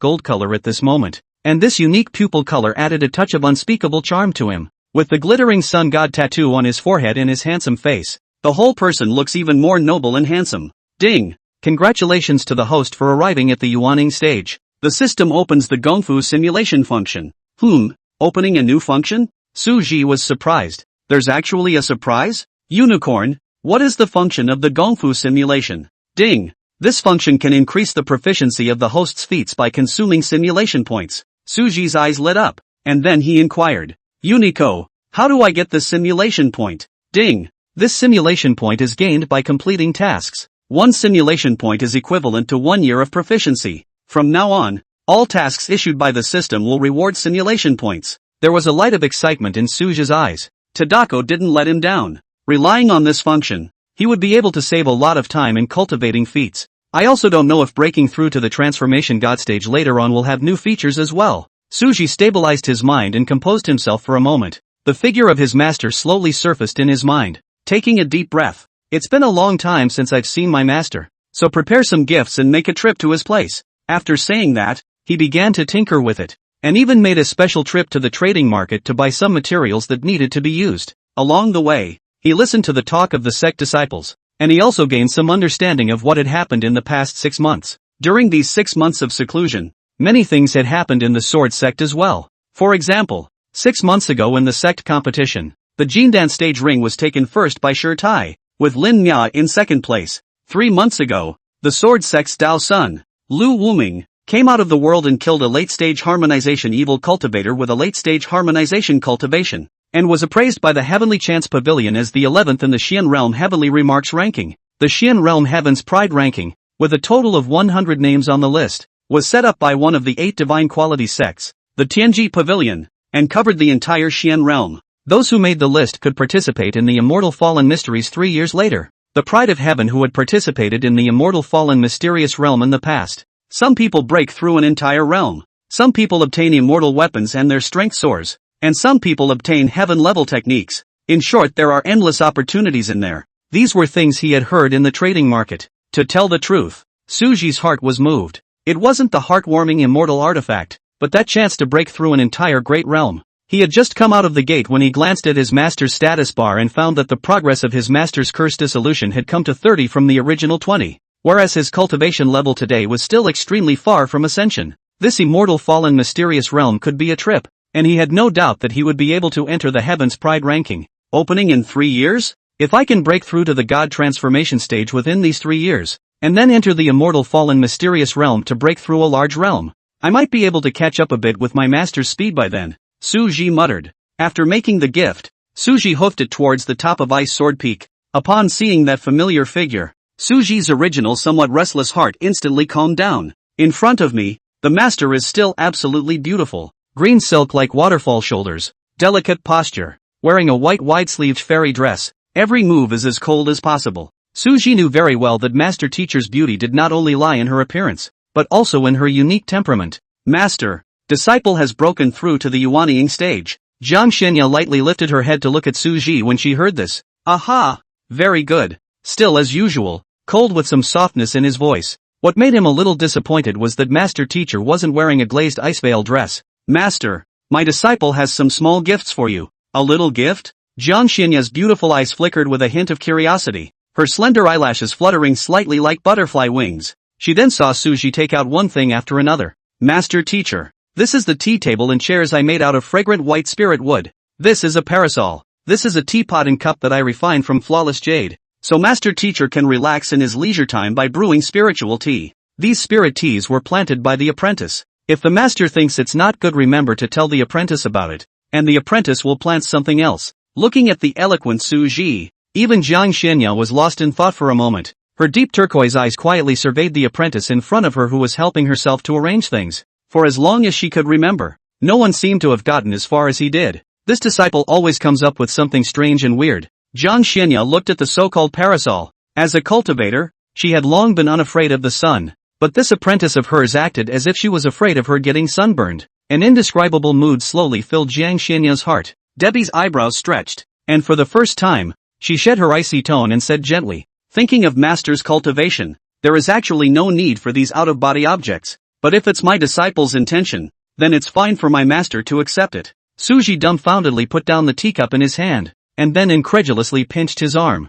gold color at this moment, and this unique pupil color added a touch of unspeakable charm to him. With the glittering sun god tattoo on his forehead and his handsome face, the whole person looks even more noble and handsome. Ding! Congratulations to the host for arriving at the Yuaning stage. The system opens the Gongfu simulation function. Opening a new function? Suji was surprised. There's actually a surprise? Unicorn, what is the function of the Gongfu simulation? Ding! This function can increase the proficiency of the host's feats by consuming simulation points. Suji's eyes lit up, and then he inquired. Unico, how do I get this simulation point? Ding! This simulation point is gained by completing tasks. 1 simulation point is equivalent to 1 year of proficiency. From now on, all tasks issued by the system will reward simulation points. There was a light of excitement in Suji's eyes. Tadako didn't let him down. Relying on this function, he would be able to save a lot of time in cultivating feats. I also don't know if breaking through to the transformation god stage later on will have new features as well. Suji stabilized his mind and composed himself for a moment. The figure of his master slowly surfaced in his mind. Taking a deep breath. It's been a long time since I've seen my master, so prepare some gifts and make a trip to his place. After saying that, he began to tinker with it, and even made a special trip to the trading market to buy some materials that needed to be used. Along the way, he listened to the talk of the sect disciples, and he also gained some understanding of what had happened in the past 6 months. During these 6 months of seclusion, many things had happened in the sword sect as well. For example, 6 months ago in the sect competition, the Jindan stage ring was taken first by Shi Tai, with Lin Mia in second place. 3 months ago, the sword sect's Dao Sun, Lu Wuming, came out of the world and killed a late-stage harmonization evil cultivator with a late-stage harmonization cultivation, and was appraised by the Heavenly Chance Pavilion as the 11th in the Xian Realm Heavenly Remarks ranking. The Xian Realm Heaven's Pride ranking, with a total of 100 names on the list, was set up by one of the 8 divine quality sects, the Tianji Pavilion, and covered the entire Xian Realm. Those who made the list could participate in the Immortal Fallen Mysteries 3 years later. The Pride of Heaven who had participated in the Immortal Fallen Mysterious Realm in the past, Some people break through an entire realm. Some people obtain immortal weapons and their strength soars. And some people obtain heaven-level techniques. In short, there are endless opportunities in there. These were things he had heard in the trading market. To tell the truth, Suji's heart was moved. It wasn't the heartwarming immortal artifact, but that chance to break through an entire great realm. He had just come out of the gate when he glanced at his master's status bar and found that the progress of his master's curse dissolution had come to 30 from the original 20, whereas his cultivation level today was still extremely far from ascension. This immortal fallen mysterious realm could be a trip, and he had no doubt that he would be able to enter the Heaven's Pride ranking. Opening in 3 years? If I can break through to the God transformation stage within these 3 years, and then enter the immortal fallen mysterious realm to break through a large realm, I might be able to catch up a bit with my master's speed by then, Suji muttered. After making the gift, Suji hoofed it towards the top of Ice Sword Peak. Upon seeing that familiar figure, Suji's original somewhat restless heart instantly calmed down. In front of me, the master is still absolutely beautiful. Green silk like waterfall shoulders, delicate posture, wearing a white wide-sleeved fairy dress. Every move is as cold as possible. Suji knew very well that Master Teacher's beauty did not only lie in her appearance, but also in her unique temperament. Master, disciple has broken through to the Yuanying stage. Jiang Xinya lightly lifted her head to look at Suji when she heard this. Aha! Very good. Still as usual, cold with some softness in his voice. What made him a little disappointed was that Master Teacher wasn't wearing a glazed ice veil dress. Master, my disciple has some small gifts for you. A little gift? Jiang Xinya's beautiful eyes flickered with a hint of curiosity, her slender eyelashes fluttering slightly like butterfly wings. She then saw Suji take out one thing after another. Master Teacher, this is the tea table and chairs I made out of fragrant white spirit wood. This is a parasol. This is a teapot and cup that I refined from flawless jade, so Master Teacher can relax in his leisure time by brewing spiritual tea. These spirit teas were planted by the apprentice. If the master thinks it's not good, remember to tell the apprentice about it, and the apprentice will plant something else. Looking at the eloquent Suji, even Jiang Xinya was lost in thought for a moment. Her deep turquoise eyes quietly surveyed the apprentice in front of her who was helping herself to arrange things. For as long as she could remember, no one seemed to have gotten as far as he did. This disciple always comes up with something strange and weird. Jiang Xinya looked at the so-called parasol. As a cultivator, she had long been unafraid of the sun, but this apprentice of hers acted as if she was afraid of her getting sunburned. An indescribable mood slowly filled Jiang Xinya's heart. Debbie's eyebrows stretched, and for the first time, she shed her icy tone and said gently, thinking of master's cultivation, there is actually no need for these out-of-body objects, but if it's my disciple's intention, then it's fine for my master to accept it. Suji dumbfoundedly put down the teacup in his hand, and then incredulously pinched his arm.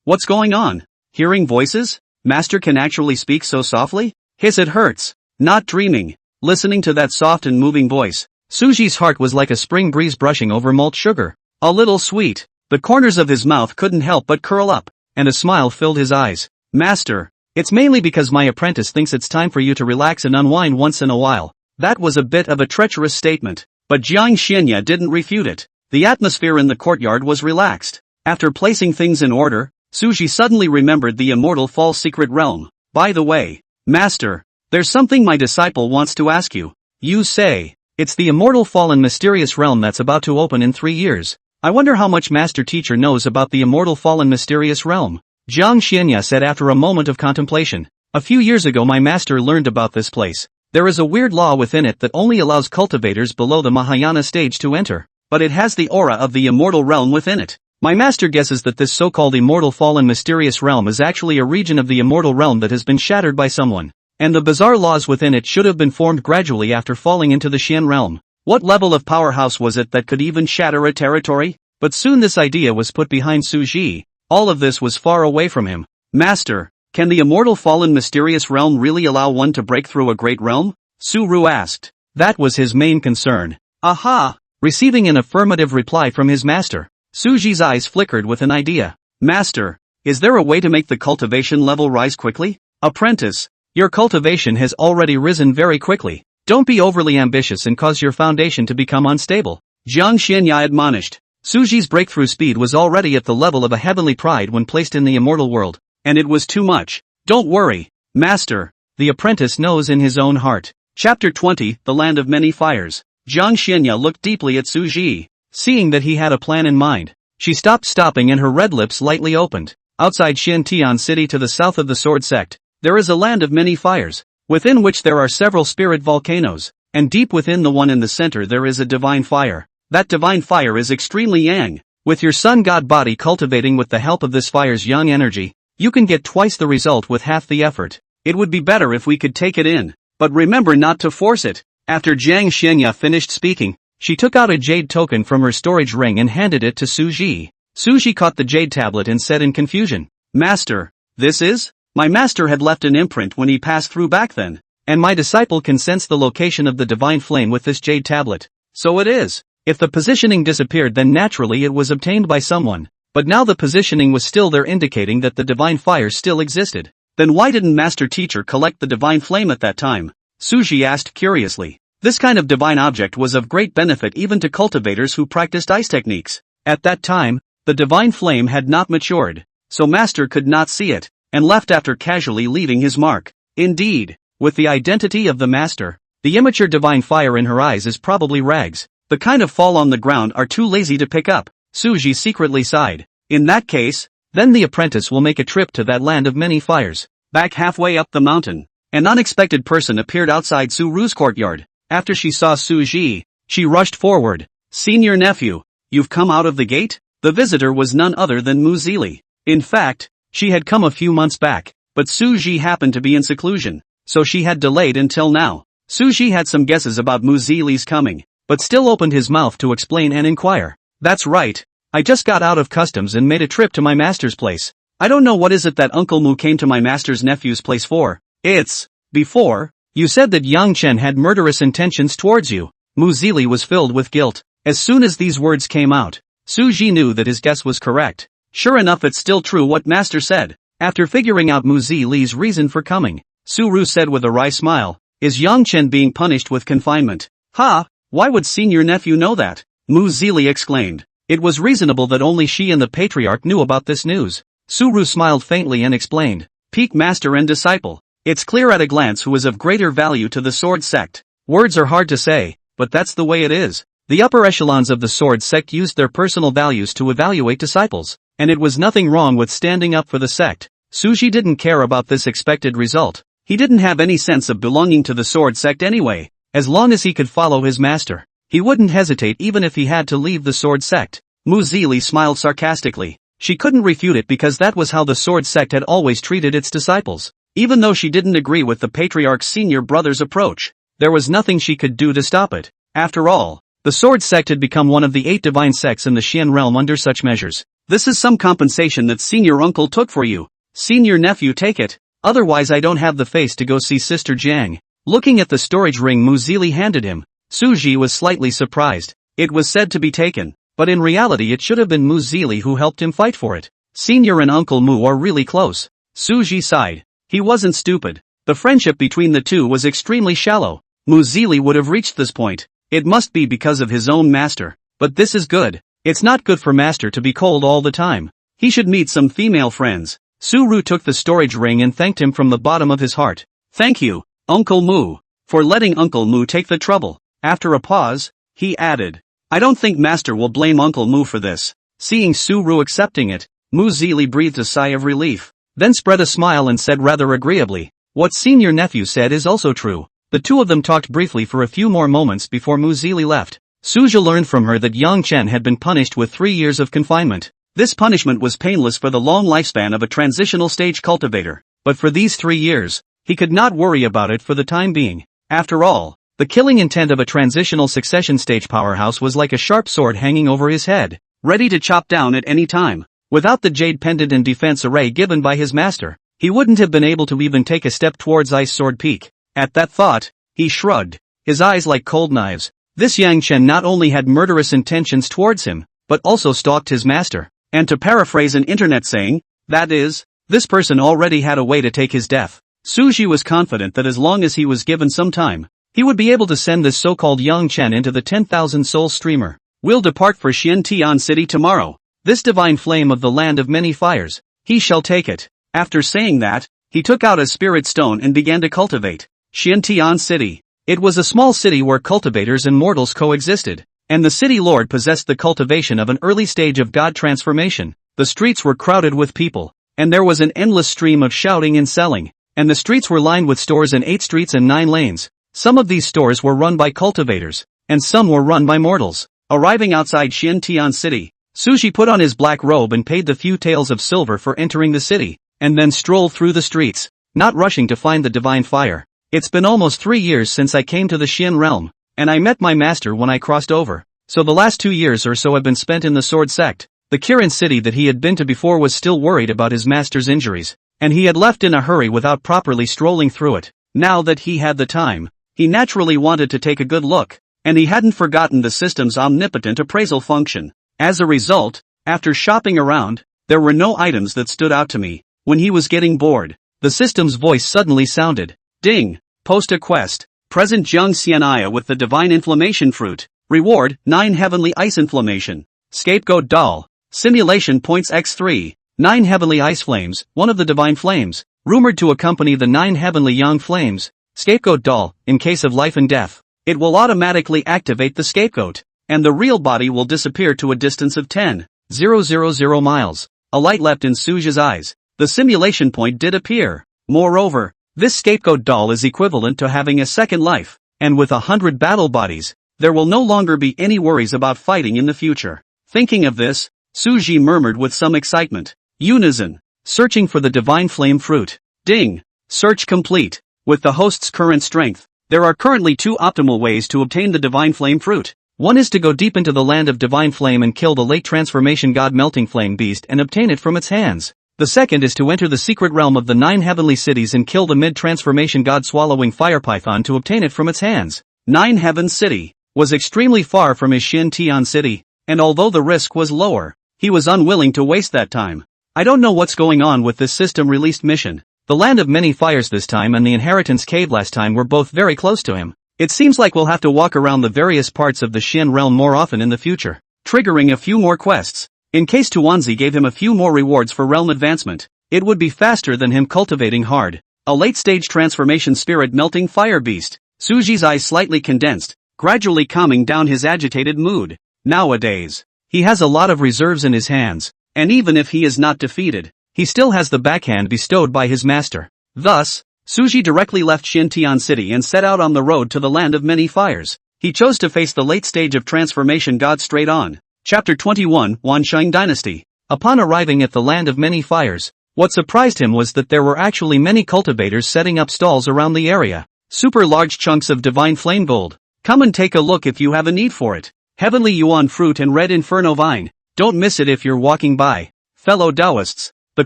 What's going on? Hearing voices? Master can actually speak so softly? Hiss, it hurts. Not dreaming. Listening to that soft and moving voice, Suji's heart was like a spring breeze brushing over malt sugar. A little sweet. The corners of his mouth couldn't help but curl up, and a smile filled his eyes. Master, it's mainly because my apprentice thinks it's time for you to relax and unwind once in a while. That was a bit of a treacherous statement, but Jiang Xinya didn't refute it. The atmosphere in the courtyard was relaxed. After placing things in order, Suji suddenly remembered the immortal false secret realm. By the way, Master, there's something my disciple wants to ask you. You say, it's the immortal fallen mysterious realm that's about to open in 3 years. I wonder how much Master Teacher knows about the immortal fallen mysterious realm. Jiang Xinya said after a moment of contemplation. A few years ago my master learned about this place. There is a weird law within it that only allows cultivators below the Mahayana stage to enter, but it has the aura of the immortal realm within it. My master guesses that this so-called immortal fallen mysterious realm is actually a region of the immortal realm that has been shattered by someone, and the bizarre laws within it should have been formed gradually after falling into the Xian realm. What level of powerhouse was it that could even shatter a territory? But soon this idea was put behind Suji. All of this was far away from him. Master, can the immortal fallen mysterious realm really allow one to break through a great realm? Su-Ru asked. That was his main concern. Aha! Receiving an affirmative reply from his master, Suji's eyes flickered with an idea. Master, is there a way to make the cultivation level rise quickly? Apprentice, your cultivation has already risen very quickly. Don't be overly ambitious and cause your foundation to become unstable. Jiang Xinya admonished. Suji's breakthrough speed was already at the level of a heavenly pride when placed in the immortal world, and it was too much. Don't worry, Master, the apprentice knows in his own heart. Chapter 20, The Land of Many Fires. Jiang Xinya looked deeply at Suji. Seeing that he had a plan in mind, she stopped stopping and her red lips lightly opened. Outside Xiantian City to the south of the Sword Sect, there is a land of many fires, within which there are several spirit volcanoes, and deep within the one in the center there is a divine fire. That divine fire is extremely yang. With your sun god body cultivating with the help of this fire's yang energy, you can get twice the result with half the effort. It would be better if we could take it in, but remember not to force it. After Jiang Xianya finished speaking, she took out a jade token from her storage ring and handed it to Su Ji. Su Ji caught the jade tablet and said in confusion, "Master, this is? My master had left an imprint when he passed through back then, and my disciple can sense the location of the divine flame with this jade tablet. So it is. If the positioning disappeared then naturally it was obtained by someone, but now the positioning was still there indicating that the divine fire still existed. Then why didn't master teacher collect the divine flame at that time?" Su Ji asked curiously. This kind of divine object was of great benefit even to cultivators who practiced ice techniques. At that time, the divine flame had not matured, so master could not see it, and left after casually leaving his mark. Indeed, with the identity of the master, the immature divine fire in her eyes is probably rags. The kind of fall on the ground are too lazy to pick up. Su Ji secretly sighed. In that case, then the apprentice will make a trip to that land of many fires. Back halfway up the mountain, an unexpected person appeared outside Su Ru's courtyard. After she saw Su Ji, she rushed forward. "Senior nephew, you've come out of the gate?" The visitor was none other than Mu Zili. In fact, she had come a few months back, but Su Ji happened to be in seclusion, so she had delayed until now. Su Ji had some guesses about Mu Zili's coming, but still opened his mouth to explain and inquire. "That's right. I just got out of customs and made a trip to my master's place. I don't know what is it that Uncle Mu came to my master's nephew's place for. It's, before, you said that Yang Chen had murderous intentions towards you." Mu Zili was filled with guilt. As soon as these words came out, Su Ji knew that his guess was correct. Sure enough, it's still true what master said. After figuring out Mu Zili's reason for coming, Su Ru said with a wry smile, "Is Yang Chen being punished with confinement?" "Ha! Why would senior nephew know that?" Mu Zili exclaimed. It was reasonable that only she and the patriarch knew about this news. Su Ru smiled faintly and explained, "Peak master and disciple. It's clear at a glance who is of greater value to the sword sect. Words are hard to say, but that's the way it is." The upper echelons of the sword sect used their personal values to evaluate disciples, and it was nothing wrong with standing up for the sect. Su Ji didn't care about this expected result. He didn't have any sense of belonging to the sword sect anyway. As long as he could follow his master, he wouldn't hesitate even if he had to leave the sword sect. Mu Zili smiled sarcastically. She couldn't refute it because that was how the sword sect had always treated its disciples. Even though she didn't agree with the patriarch's senior brother's approach, there was nothing she could do to stop it. After all, the sword sect had become one of the 8 divine sects in the Xian realm under such measures. "This is some compensation that senior uncle took for you. Senior nephew, take it. Otherwise I don't have the face to go see Sister Jiang." Looking at the storage ring Mu Zili handed him, Su Ji was slightly surprised. It was said to be taken, but in reality it should have been Mu Zili who helped him fight for it. Senior and Uncle Mu are really close. Su Ji sighed. He wasn't stupid. The friendship between the two was extremely shallow. Mu Zili would have reached this point. It must be because of his own master. But this is good. It's not good for master to be cold all the time. He should meet some female friends. Su Ru took the storage ring and thanked him from the bottom of his heart. "Thank you, Uncle Mu, for letting Uncle Mu take the trouble." After a pause, he added, "I don't think master will blame Uncle Mu for this." Seeing Su Ru accepting it, Mu Zili breathed a sigh of relief, then spread a smile and said rather agreeably, "What senior nephew said is also true." The two of them talked briefly for a few more moments before Mu Zili left. Su Ji learned from her that Yang Chen had been punished with 3 years of confinement. This punishment was painless for the long lifespan of a transitional stage cultivator, but for these 3 years, he could not worry about it for the time being. After all, the killing intent of a transitional succession stage powerhouse was like a sharp sword hanging over his head, ready to chop down at any time. Without the jade pendant and defense array given by his master, he wouldn't have been able to even take a step towards Ice Sword Peak. At that thought, he shrugged, his eyes like cold knives. This Yang Chen not only had murderous intentions towards him, but also stalked his master. And to paraphrase an internet saying, that is, this person already had a way to take his death. Su Ji was confident that as long as he was given some time, he would be able to send this so-called Yang Chen into the 10,000 soul streamer. "We'll depart for Xiantian City tomorrow. This divine flame of the land of many fires, he shall take it." After saying that, he took out a spirit stone and began to cultivate. Xiantian City. It was a small city where cultivators and mortals coexisted, and the city lord possessed the cultivation of an early stage of god transformation. The streets were crowded with people, and there was an endless stream of shouting and selling. and the streets were lined with stores in 8 streets and 9 lanes. Some of these stores were run by cultivators, and some were run by mortals. Arriving outside Xintian City, Suji put on his black robe and paid the few taels of silver for entering the city, and then strolled through the streets, not rushing to find the divine fire. It's been almost 3 years since I came to the Xian realm, and I met my master when I crossed over, so the last 2 years or so have been spent in the sword sect. The Kirin city that he had been to before was still worried about his master's injuries, and he had left in a hurry without properly strolling through it. Now that he had the time, he naturally wanted to take a good look, and he hadn't forgotten the system's omnipotent appraisal function. As a result, after shopping around, there were no items that stood out to me. When he was getting bored, the system's voice suddenly sounded. Ding! Post a quest. Present Jiang Xianaya with the Divine Inflammation Fruit. Reward, 9 Heavenly Ice Inflammation. Scapegoat Doll. Simulation points x3. 9 Heavenly Ice Flames, one of the Divine Flames. Rumored to accompany the 9 Heavenly Yang Flames. Scapegoat Doll, in case of life and death. It will automatically activate the scapegoat, and the real body will disappear to a distance of 10,000 miles. A light leapt in Suji's eyes. The simulation point did appear. Moreover, this scapegoat doll is equivalent to having a second life, and with 100 battle bodies, there will no longer be any worries about fighting in the future. Thinking of this, Suji murmured with some excitement. Unison. Searching for the divine flame fruit. Ding. Search complete. With the host's current strength, there are currently 2 optimal ways to obtain the divine flame fruit. One is to go deep into the land of divine flame and kill the late transformation god melting flame beast and obtain it from its hands. The second is to enter the secret realm of the 9 heavenly cities and kill the mid-transformation god swallowing fire python to obtain it from its hands. 9 Heaven City was extremely far from his Xintian city, and although the risk was lower, he was unwilling to waste that time. I don't know what's going on with this system-released mission. The Land of Many Fires this time and the Inheritance Cave last time were both very close to him. It seems like we'll have to walk around the various parts of the Xian realm more often in the future, triggering a few more quests. In case Tuanzi gave him a few more rewards for realm advancement, it would be faster than him cultivating hard. A late-stage transformation spirit melting fire beast. Suji's eyes slightly condensed, gradually calming down his agitated mood. Nowadays, he has a lot of reserves in his hands, and even if he is not defeated, he still has the backhand bestowed by his master. Thus, Suji directly left Xintian City and set out on the road to the Land of Many Fires. He chose to face the late stage of transformation god straight on. Chapter 21, Wansheng Dynasty. Upon arriving at the Land of Many Fires, what surprised him was that there were actually many cultivators setting up stalls around the area. Super large chunks of divine flame gold. Come and take a look if you have a need for it. Heavenly Yuan fruit and red inferno vine. Don't miss it if you're walking by. Fellow Taoists, the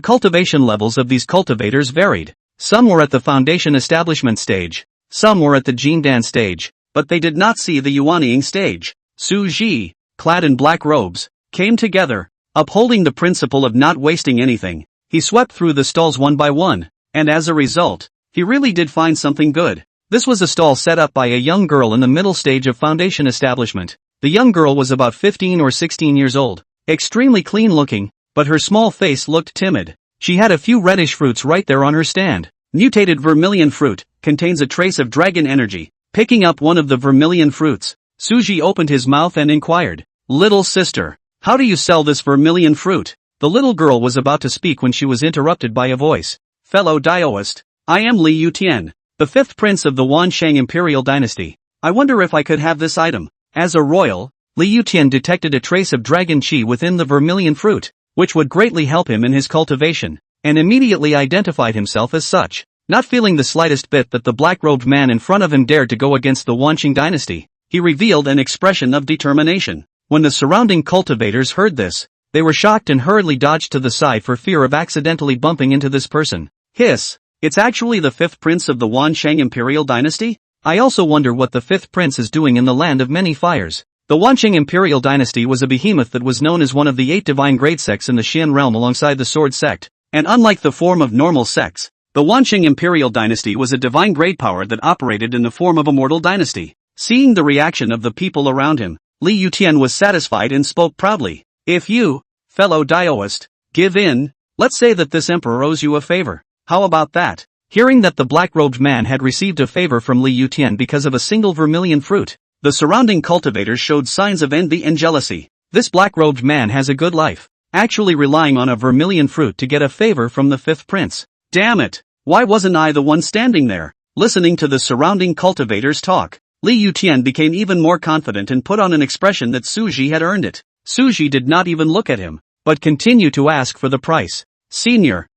cultivation levels of these cultivators varied. Some were at the foundation establishment stage, some were at the Jindan stage, but they did not see the Yuanying stage. Su Ji, clad in black robes, came together, upholding the principle of not wasting anything. He swept through the stalls one by one, and as a result, he really did find something good. This was a stall set up by a young girl in the middle stage of foundation establishment. The young girl was about 15 or 16 years old, extremely clean looking, but her small face looked timid. She had a few reddish fruits right there on her stand. Mutated vermilion fruit, contains a trace of dragon energy. Picking up one of the vermilion fruits, Suji opened his mouth and inquired, "Little sister, how do you sell this vermilion fruit?" The little girl was about to speak when she was interrupted by a voice. "Fellow Daoist, I am Li Yutian, the 5th prince of the Wansheng Imperial Dynasty. I wonder if I could have this item." As a royal, Li Yutian detected a trace of dragon chi within the vermilion fruit, which would greatly help him in his cultivation, and immediately identified himself as such. Not feeling the slightest bit that the black-robed man in front of him dared to go against the Wansheng dynasty, he revealed an expression of determination. When the surrounding cultivators heard this, they were shocked and hurriedly dodged to the side for fear of accidentally bumping into this person. Hiss! It's actually the 5th prince of the Wansheng Imperial Dynasty? I also wonder what the 5th prince is doing in the Land of Many Fires. The Wansheng Imperial Dynasty was a behemoth that was known as one of the 8 divine grade sects in the Xian realm alongside the Sword sect, and unlike the form of normal sects, the Wansheng Imperial Dynasty was a divine grade power that operated in the form of a mortal dynasty. Seeing the reaction of the people around him, Li Yutian was satisfied and spoke proudly. "If you, fellow Daoist, give in, let's say that this emperor owes you a favor. How about that?" Hearing that the black-robed man had received a favor from Li Yutian because of a single vermilion fruit, the surrounding cultivators showed signs of envy and jealousy. This black-robed man has a good life, actually relying on a vermilion fruit to get a favor from the 5th prince. Damn it! Why wasn't I the one standing there, listening to the surrounding cultivators talk? Li Yutian became even more confident and put on an expression that Suji had earned it. Suji did not even look at him, but continued to ask for the price. Senior,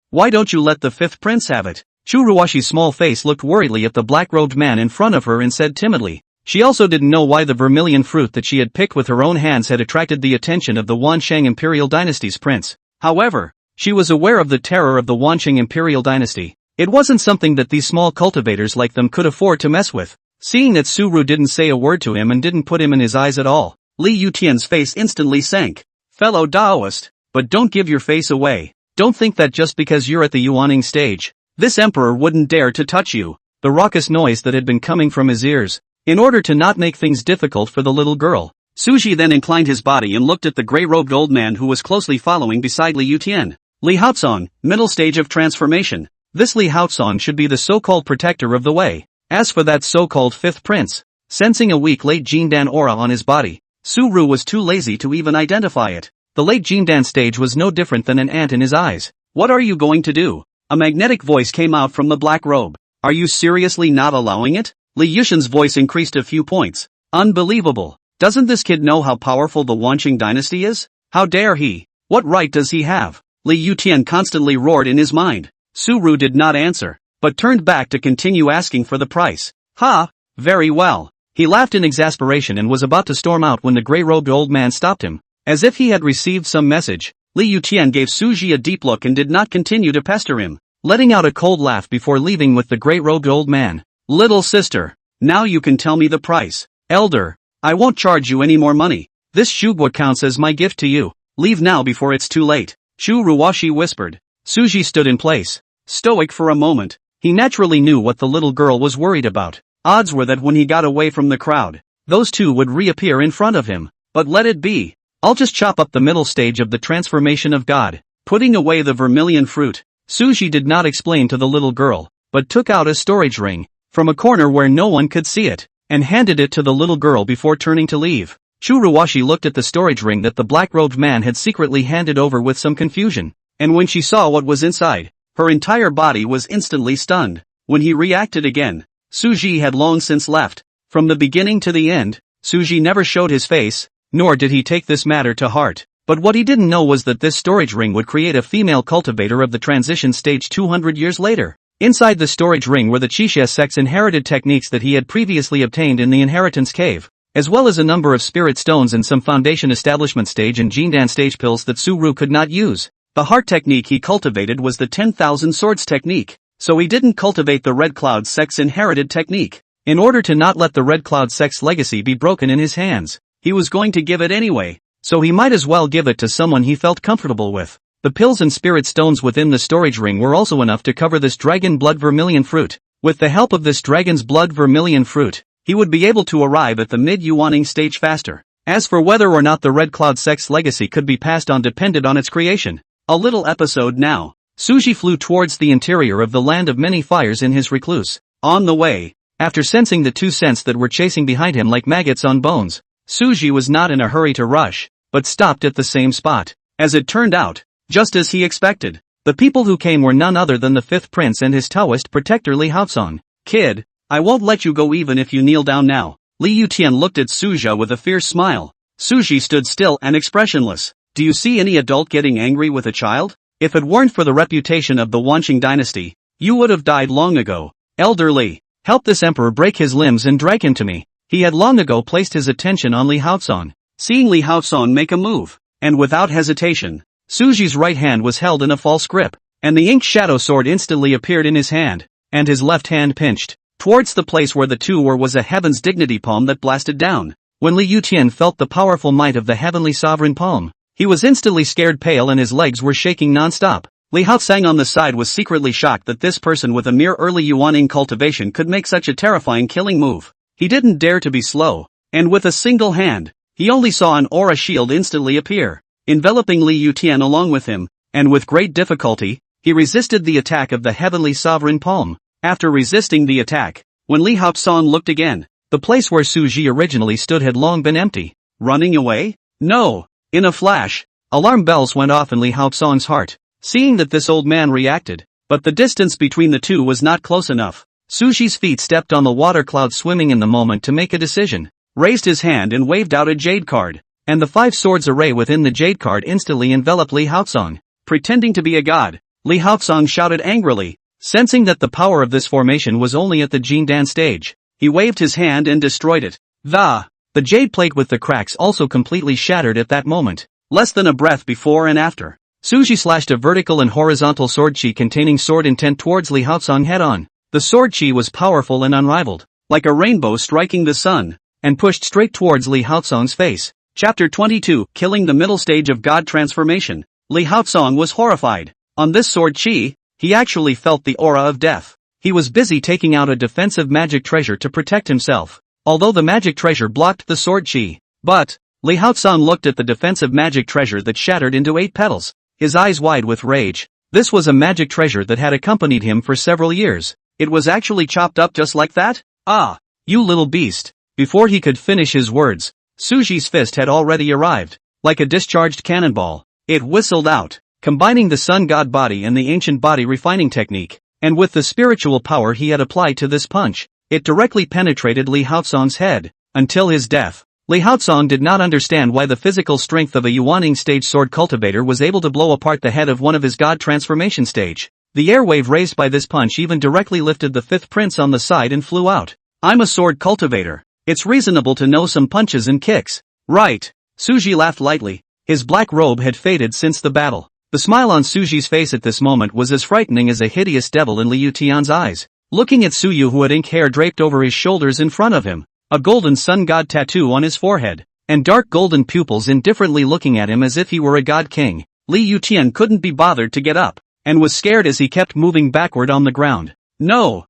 why don't you let the fifth prince have it? Churuwashi's small face looked worriedly at the black-robed man in front of her and said timidly. She also didn't know why the vermilion fruit that she had picked with her own hands had attracted the attention of the Wansheng Imperial Dynasty's prince. However, she was aware of the terror of the Wansheng Imperial Dynasty. It wasn't something that these small cultivators like them could afford to mess with. Seeing that Suru didn't say a word to him and didn't put him in his eyes at all, Li Yutian's face instantly sank. Fellow Taoist, but don't give your face away. Don't think that just because you're at the Yuaning stage, this emperor wouldn't dare to touch you. The raucous noise that had been coming from his ears. In order to not make things difficult for the little girl, Suji then inclined his body and looked at the grey-robed old man who was closely following beside Li Yutian. Li Haotsong, middle stage of transformation. This Li Haotsong should be the so-called protector of the way. As for that so-called fifth prince, sensing a weak late Jindan aura on his body, Suru was too lazy to even identify it. The late Jindan stage was no different than an ant in his eyes. What are you going to do? A magnetic voice came out from the black robe. Are you seriously not allowing it? Li Yushan's voice increased a few points. Unbelievable. Doesn't this kid know how powerful the Wanqing dynasty is? How dare he? What right does he have? Li Yutian constantly roared in his mind. Suru did not answer, but turned back to continue asking for the price. Ha! Very well. He laughed in exasperation and was about to storm out when the grey-robed old man stopped him. As if he had received some message, Li Yutian gave Suji a deep look and did not continue to pester him, letting out a cold laugh before leaving with the grey-robed old man. Little sister, now you can tell me the price. Elder, I won't charge you any more money. This shugwa counts as my gift to you. Leave now before it's too late. Chu Ruwashi whispered. Suji stood in place, stoic for a moment. He naturally knew what the little girl was worried about. Odds were that when he got away from the crowd, those two would reappear in front of him. But let it be. I'll just chop up the middle stage of the transformation of God, putting away the vermilion fruit. Suji did not explain to the little girl, but took out a storage ring from a corner where no one could see it, and handed it to the little girl before turning to leave. Churuwashi looked at the storage ring that the black-robed man had secretly handed over with some confusion, and when she saw what was inside, her entire body was instantly stunned. When he reacted again, Suji had long since left. From the beginning to the end, Suji never showed his face, nor did he take this matter to heart. But what he didn't know was that this storage ring would create a female cultivator of the transition stage 200 years later. Inside the storage ring were the Qixia sect's inherited techniques that he had previously obtained in the inheritance cave, as well as a number of spirit stones and some foundation establishment stage and Jindan stage pills that Suru could not use. The heart technique he cultivated was the 10,000 swords technique, so he didn't cultivate the Red Cloud sect's inherited technique. In order to not let the Red Cloud sect's legacy be broken in his hands, he was going to give it anyway, so he might as well give it to someone he felt comfortable with. The pills and spirit stones within the storage ring were also enough to cover this dragon blood vermilion fruit. With the help of this dragon's blood vermilion fruit, he would be able to arrive at the mid-Yuaning stage faster. As for whether or not the Red Cloud sect's legacy could be passed on depended on its creation. A little episode now. Suji flew towards the interior of the land of many fires in his recluse. On the way, after sensing the two scents that were chasing behind him like maggots on bones, Suji was not in a hurry to rush, but stopped at the same spot. As it turned out, just as he expected, the people who came were none other than the fifth prince and his Taoist protector Li Haotsong. Kid, I won't let you go even if you kneel down now. Li Yutian looked at Suja with a fierce smile. Suji stood still and expressionless. Do you see any adult getting angry with a child? If it weren't for the reputation of the Wanqing dynasty, you would have died long ago. Elder Li, help this emperor break his limbs and drag him to me. He had long ago placed his attention on Li Haotsong. Seeing Li Haotsong make a move, and without hesitation, Suji's right hand was held in a false grip, and the inked shadow sword instantly appeared in his hand, and his left hand pinched towards the place where the two were was a heaven's dignity palm that blasted down. When Li Yutian felt the powerful might of the heavenly sovereign palm, he was instantly scared pale and his legs were shaking non-stop. Li Haotsang on the side was secretly shocked that this person with a mere early Yuaning cultivation could make such a terrifying killing move. He didn't dare to be slow, and with a single hand, he only saw an aura shield instantly appear, enveloping Li Yutian along with him, and with great difficulty, he resisted the attack of the heavenly sovereign palm. After resisting the attack, when Li Haotsong looked again, the place where Suji originally stood had long been empty. Running away? No! In a flash, alarm bells went off in Li Haotsong's heart. Seeing that this old man reacted, But the distance between the two was not close enough. Suji's feet stepped on the water cloud swimming in the moment to make a decision, raised his hand and waved out a jade card. And the 5 swords array within the jade card instantly enveloped Li Haotsong. Pretending to be a god, Li Haotsong shouted angrily, sensing that the power of this formation was only at the Jindan stage. He waved his hand and destroyed it. The jade plate with the cracks also completely shattered at that moment. Less than a breath before and after, Suji slashed a vertical and horizontal sword chi containing sword intent towards Li Haotsong head-on. The sword chi was powerful and unrivaled, like a rainbow striking the sun, and pushed straight towards Li Haotsong's face. Chapter 22, Killing the Middle Stage of God Transformation. Li Haotsong was horrified. On this sword chi, he actually felt the aura of death. He was busy taking out a defensive magic treasure to protect himself, although the magic treasure blocked the sword chi. But Li Haotsong looked at the defensive magic treasure that shattered into 8 petals, his eyes wide with rage. This was a magic treasure that had accompanied him for several years. It was actually chopped up just like that? Ah, you little beast. Before he could finish his words, Suji's fist had already arrived. Like a discharged cannonball, it whistled out, combining the sun god body and the ancient body refining technique, and with the spiritual power he had applied to this punch, it directly penetrated Li Haotsong's head. Until his death, Li Haotsong did not understand why the physical strength of a Yuaning stage sword cultivator was able to blow apart the head of one of his god transformation stage. The airwave raised by this punch even directly lifted the 5th prince on the side and flew out. I'm a sword cultivator. It's reasonable to know some punches and kicks. Right. Suji laughed lightly. His black robe had faded since the battle. The smile on Suji's face at this moment was as frightening as a hideous devil in Liu Tian's eyes. Looking at Suyu, who had ink hair draped over his shoulders in front of him, a golden sun god tattoo on his forehead, and dark golden pupils indifferently looking at him as if he were a god king, Liu Tian couldn't be bothered to get up, and was scared as he kept moving backward on the ground. No,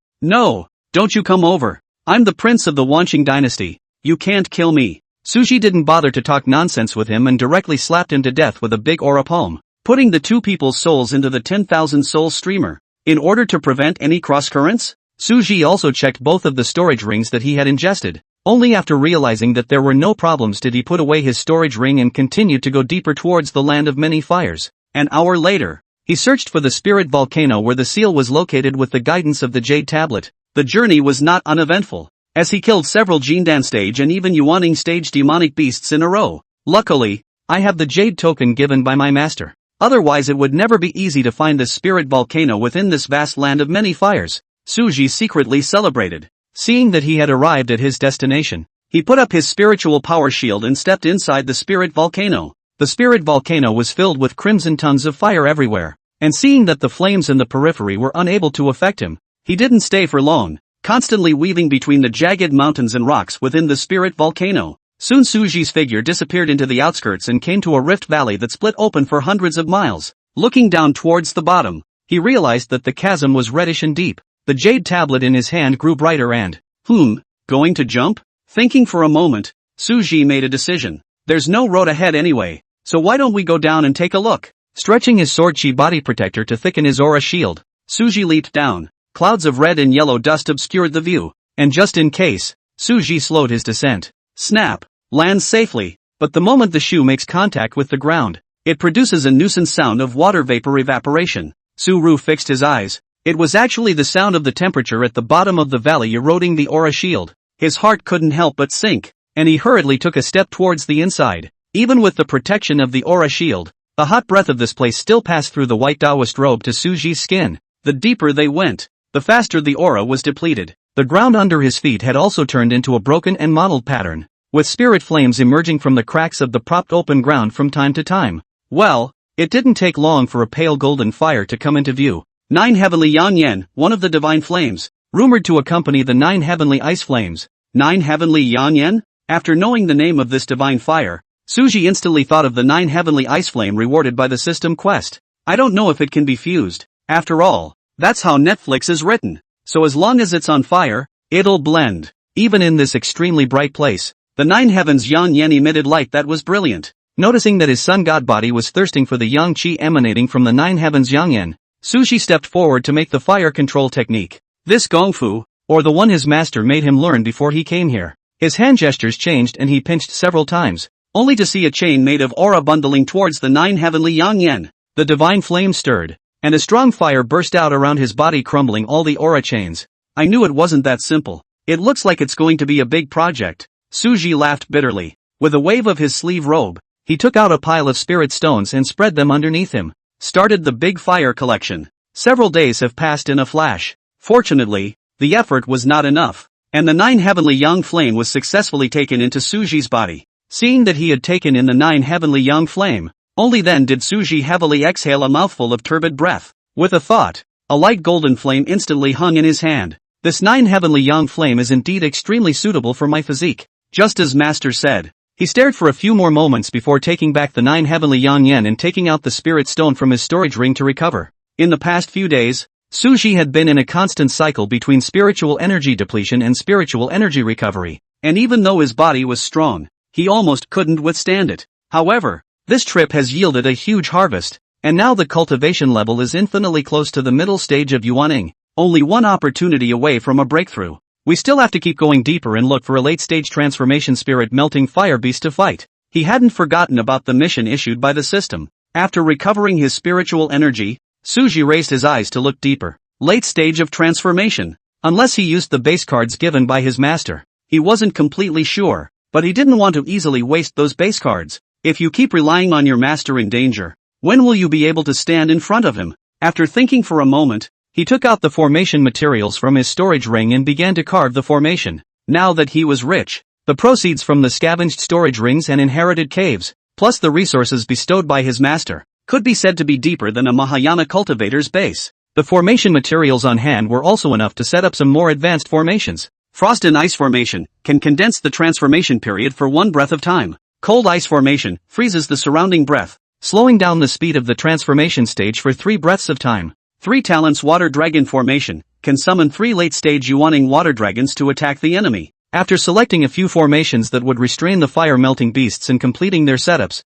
don't you come over. I'm the prince of the Wanqing dynasty. You can't kill me. Suji didn't bother to talk nonsense with him and directly slapped him to death with a big aura palm, putting the 2 people's souls into the 10,000 soul streamer. In order to prevent any cross-currents, Suji also checked both of the storage rings that he had ingested. Only after realizing that there were no problems did he put away his storage ring and continued to go deeper towards the land of many fires. An hour later, he searched for the spirit volcano where the seal was located with the guidance of the jade tablet. The journey was not uneventful, as he killed several Jindan stage and even Yuaning stage demonic beasts in a row. Luckily, I have the jade token given by my master. Otherwise it would never be easy to find this spirit volcano within this vast land of many fires. Suji secretly celebrated. Seeing that he had arrived at his destination, he put up his spiritual power shield and stepped inside the spirit volcano. The spirit volcano was filled with crimson tongues of fire everywhere, and seeing that the flames in the periphery were unable to affect him, he didn't stay for long, constantly weaving between the jagged mountains and rocks within the spirit volcano. Soon Suji's figure disappeared into the outskirts and came to a rift valley that split open for hundreds of miles. Looking down towards the bottom, he realized that the chasm was reddish and deep. The jade tablet in his hand grew brighter and, going to jump? Thinking for a moment, Suji made a decision. There's no road ahead anyway, so why don't we go down and take a look? Stretching his sword chi body protector to thicken his aura shield, Suji leaped down. Clouds of red and yellow dust obscured the view, and just in case, Suji slowed his descent. Snap! Lands safely, but the moment the shoe makes contact with the ground, it produces a nuisance sound of water vapor evaporation. Suru fixed his eyes. It was actually the sound of the temperature at the bottom of the valley eroding the aura shield. His heart couldn't help but sink, and he hurriedly took a step towards the inside. Even with the protection of the aura shield, the hot breath of this place still passed through the white Taoist robe to Suji's skin. The deeper they went, the faster the aura was depleted. The ground under his feet had also turned into a broken and mottled pattern, with spirit flames emerging from the cracks of the propped open ground from time to time. Well, it didn't take long for a pale golden fire to come into view. 9 heavenly Yanyan, one of the divine flames, rumored to accompany the 9 heavenly ice flames. 9 heavenly Yanyan? After knowing the name of this divine fire, Suji instantly thought of the 9 heavenly ice flame rewarded by the system quest. I don't know if it can be fused. After all, that's how Netflix is written. So as long as it's on fire, it'll blend. Even in this extremely bright place, the 9 heavens Yanyan emitted light that was brilliant. Noticing that his sun god body was thirsting for the yang qi emanating from the 9 heavens Yanyan, Suji stepped forward to make the fire control technique. This gongfu, or the one his master made him learn before he came here. His hand gestures changed and he pinched several times, only to see a chain made of aura bundling towards the 9 heavenly Yanyan. The divine flame stirred, and a strong fire burst out around his body, crumbling all the aura chains. I knew it wasn't that simple. It looks like it's going to be a big project. Suji laughed bitterly. With a wave of his sleeve robe, he took out a pile of spirit stones and spread them underneath him. Started the big fire collection. Several days have passed in a flash. Fortunately, the effort was not enough, and the 9 heavenly yang flame was successfully taken into Suji's body. Seeing that he had taken in the 9 heavenly yang flame, only then did Suji heavily exhale a mouthful of turbid breath. With a thought, a light golden flame instantly hung in his hand. This 9 heavenly yang flame is indeed extremely suitable for my physique, just as Master said. He stared for a few more moments before taking back the 9 heavenly yang yen and taking out the spirit stone from his storage ring to recover. In the past few days, Suji had been in a constant cycle between spiritual energy depletion and spiritual energy recovery, and even though his body was strong, he almost couldn't withstand it. However, this trip has yielded a huge harvest, and now the cultivation level is infinitely close to the middle stage of Yuaning, only one opportunity away from a breakthrough. We still have to keep going deeper and look for a late-stage transformation spirit melting fire beast to fight. He hadn't forgotten about the mission issued by the system. After recovering his spiritual energy, Suji raised his eyes to look deeper. Late stage of transformation. Unless he used the base cards given by his master. He wasn't completely sure, but he didn't want to easily waste those base cards. If you keep relying on your master in danger, when will you be able to stand in front of him? After thinking for a moment, he took out the formation materials from his storage ring and began to carve the formation. Now that he was rich, the proceeds from the scavenged storage rings and inherited caves, plus the resources bestowed by his master, could be said to be deeper than a Mahayana cultivator's base. The formation materials on hand were also enough to set up some more advanced formations. Frost and ice formation can condense the transformation period for 1 breath of time. Cold ice formation freezes the surrounding breath, slowing down the speed of the transformation stage for 3 breaths of time. 3 talents water dragon formation can summon 3 late-stage Yuaning water dragons to attack the enemy. After selecting a few formations that would restrain the fire-melting beasts and completing their setups,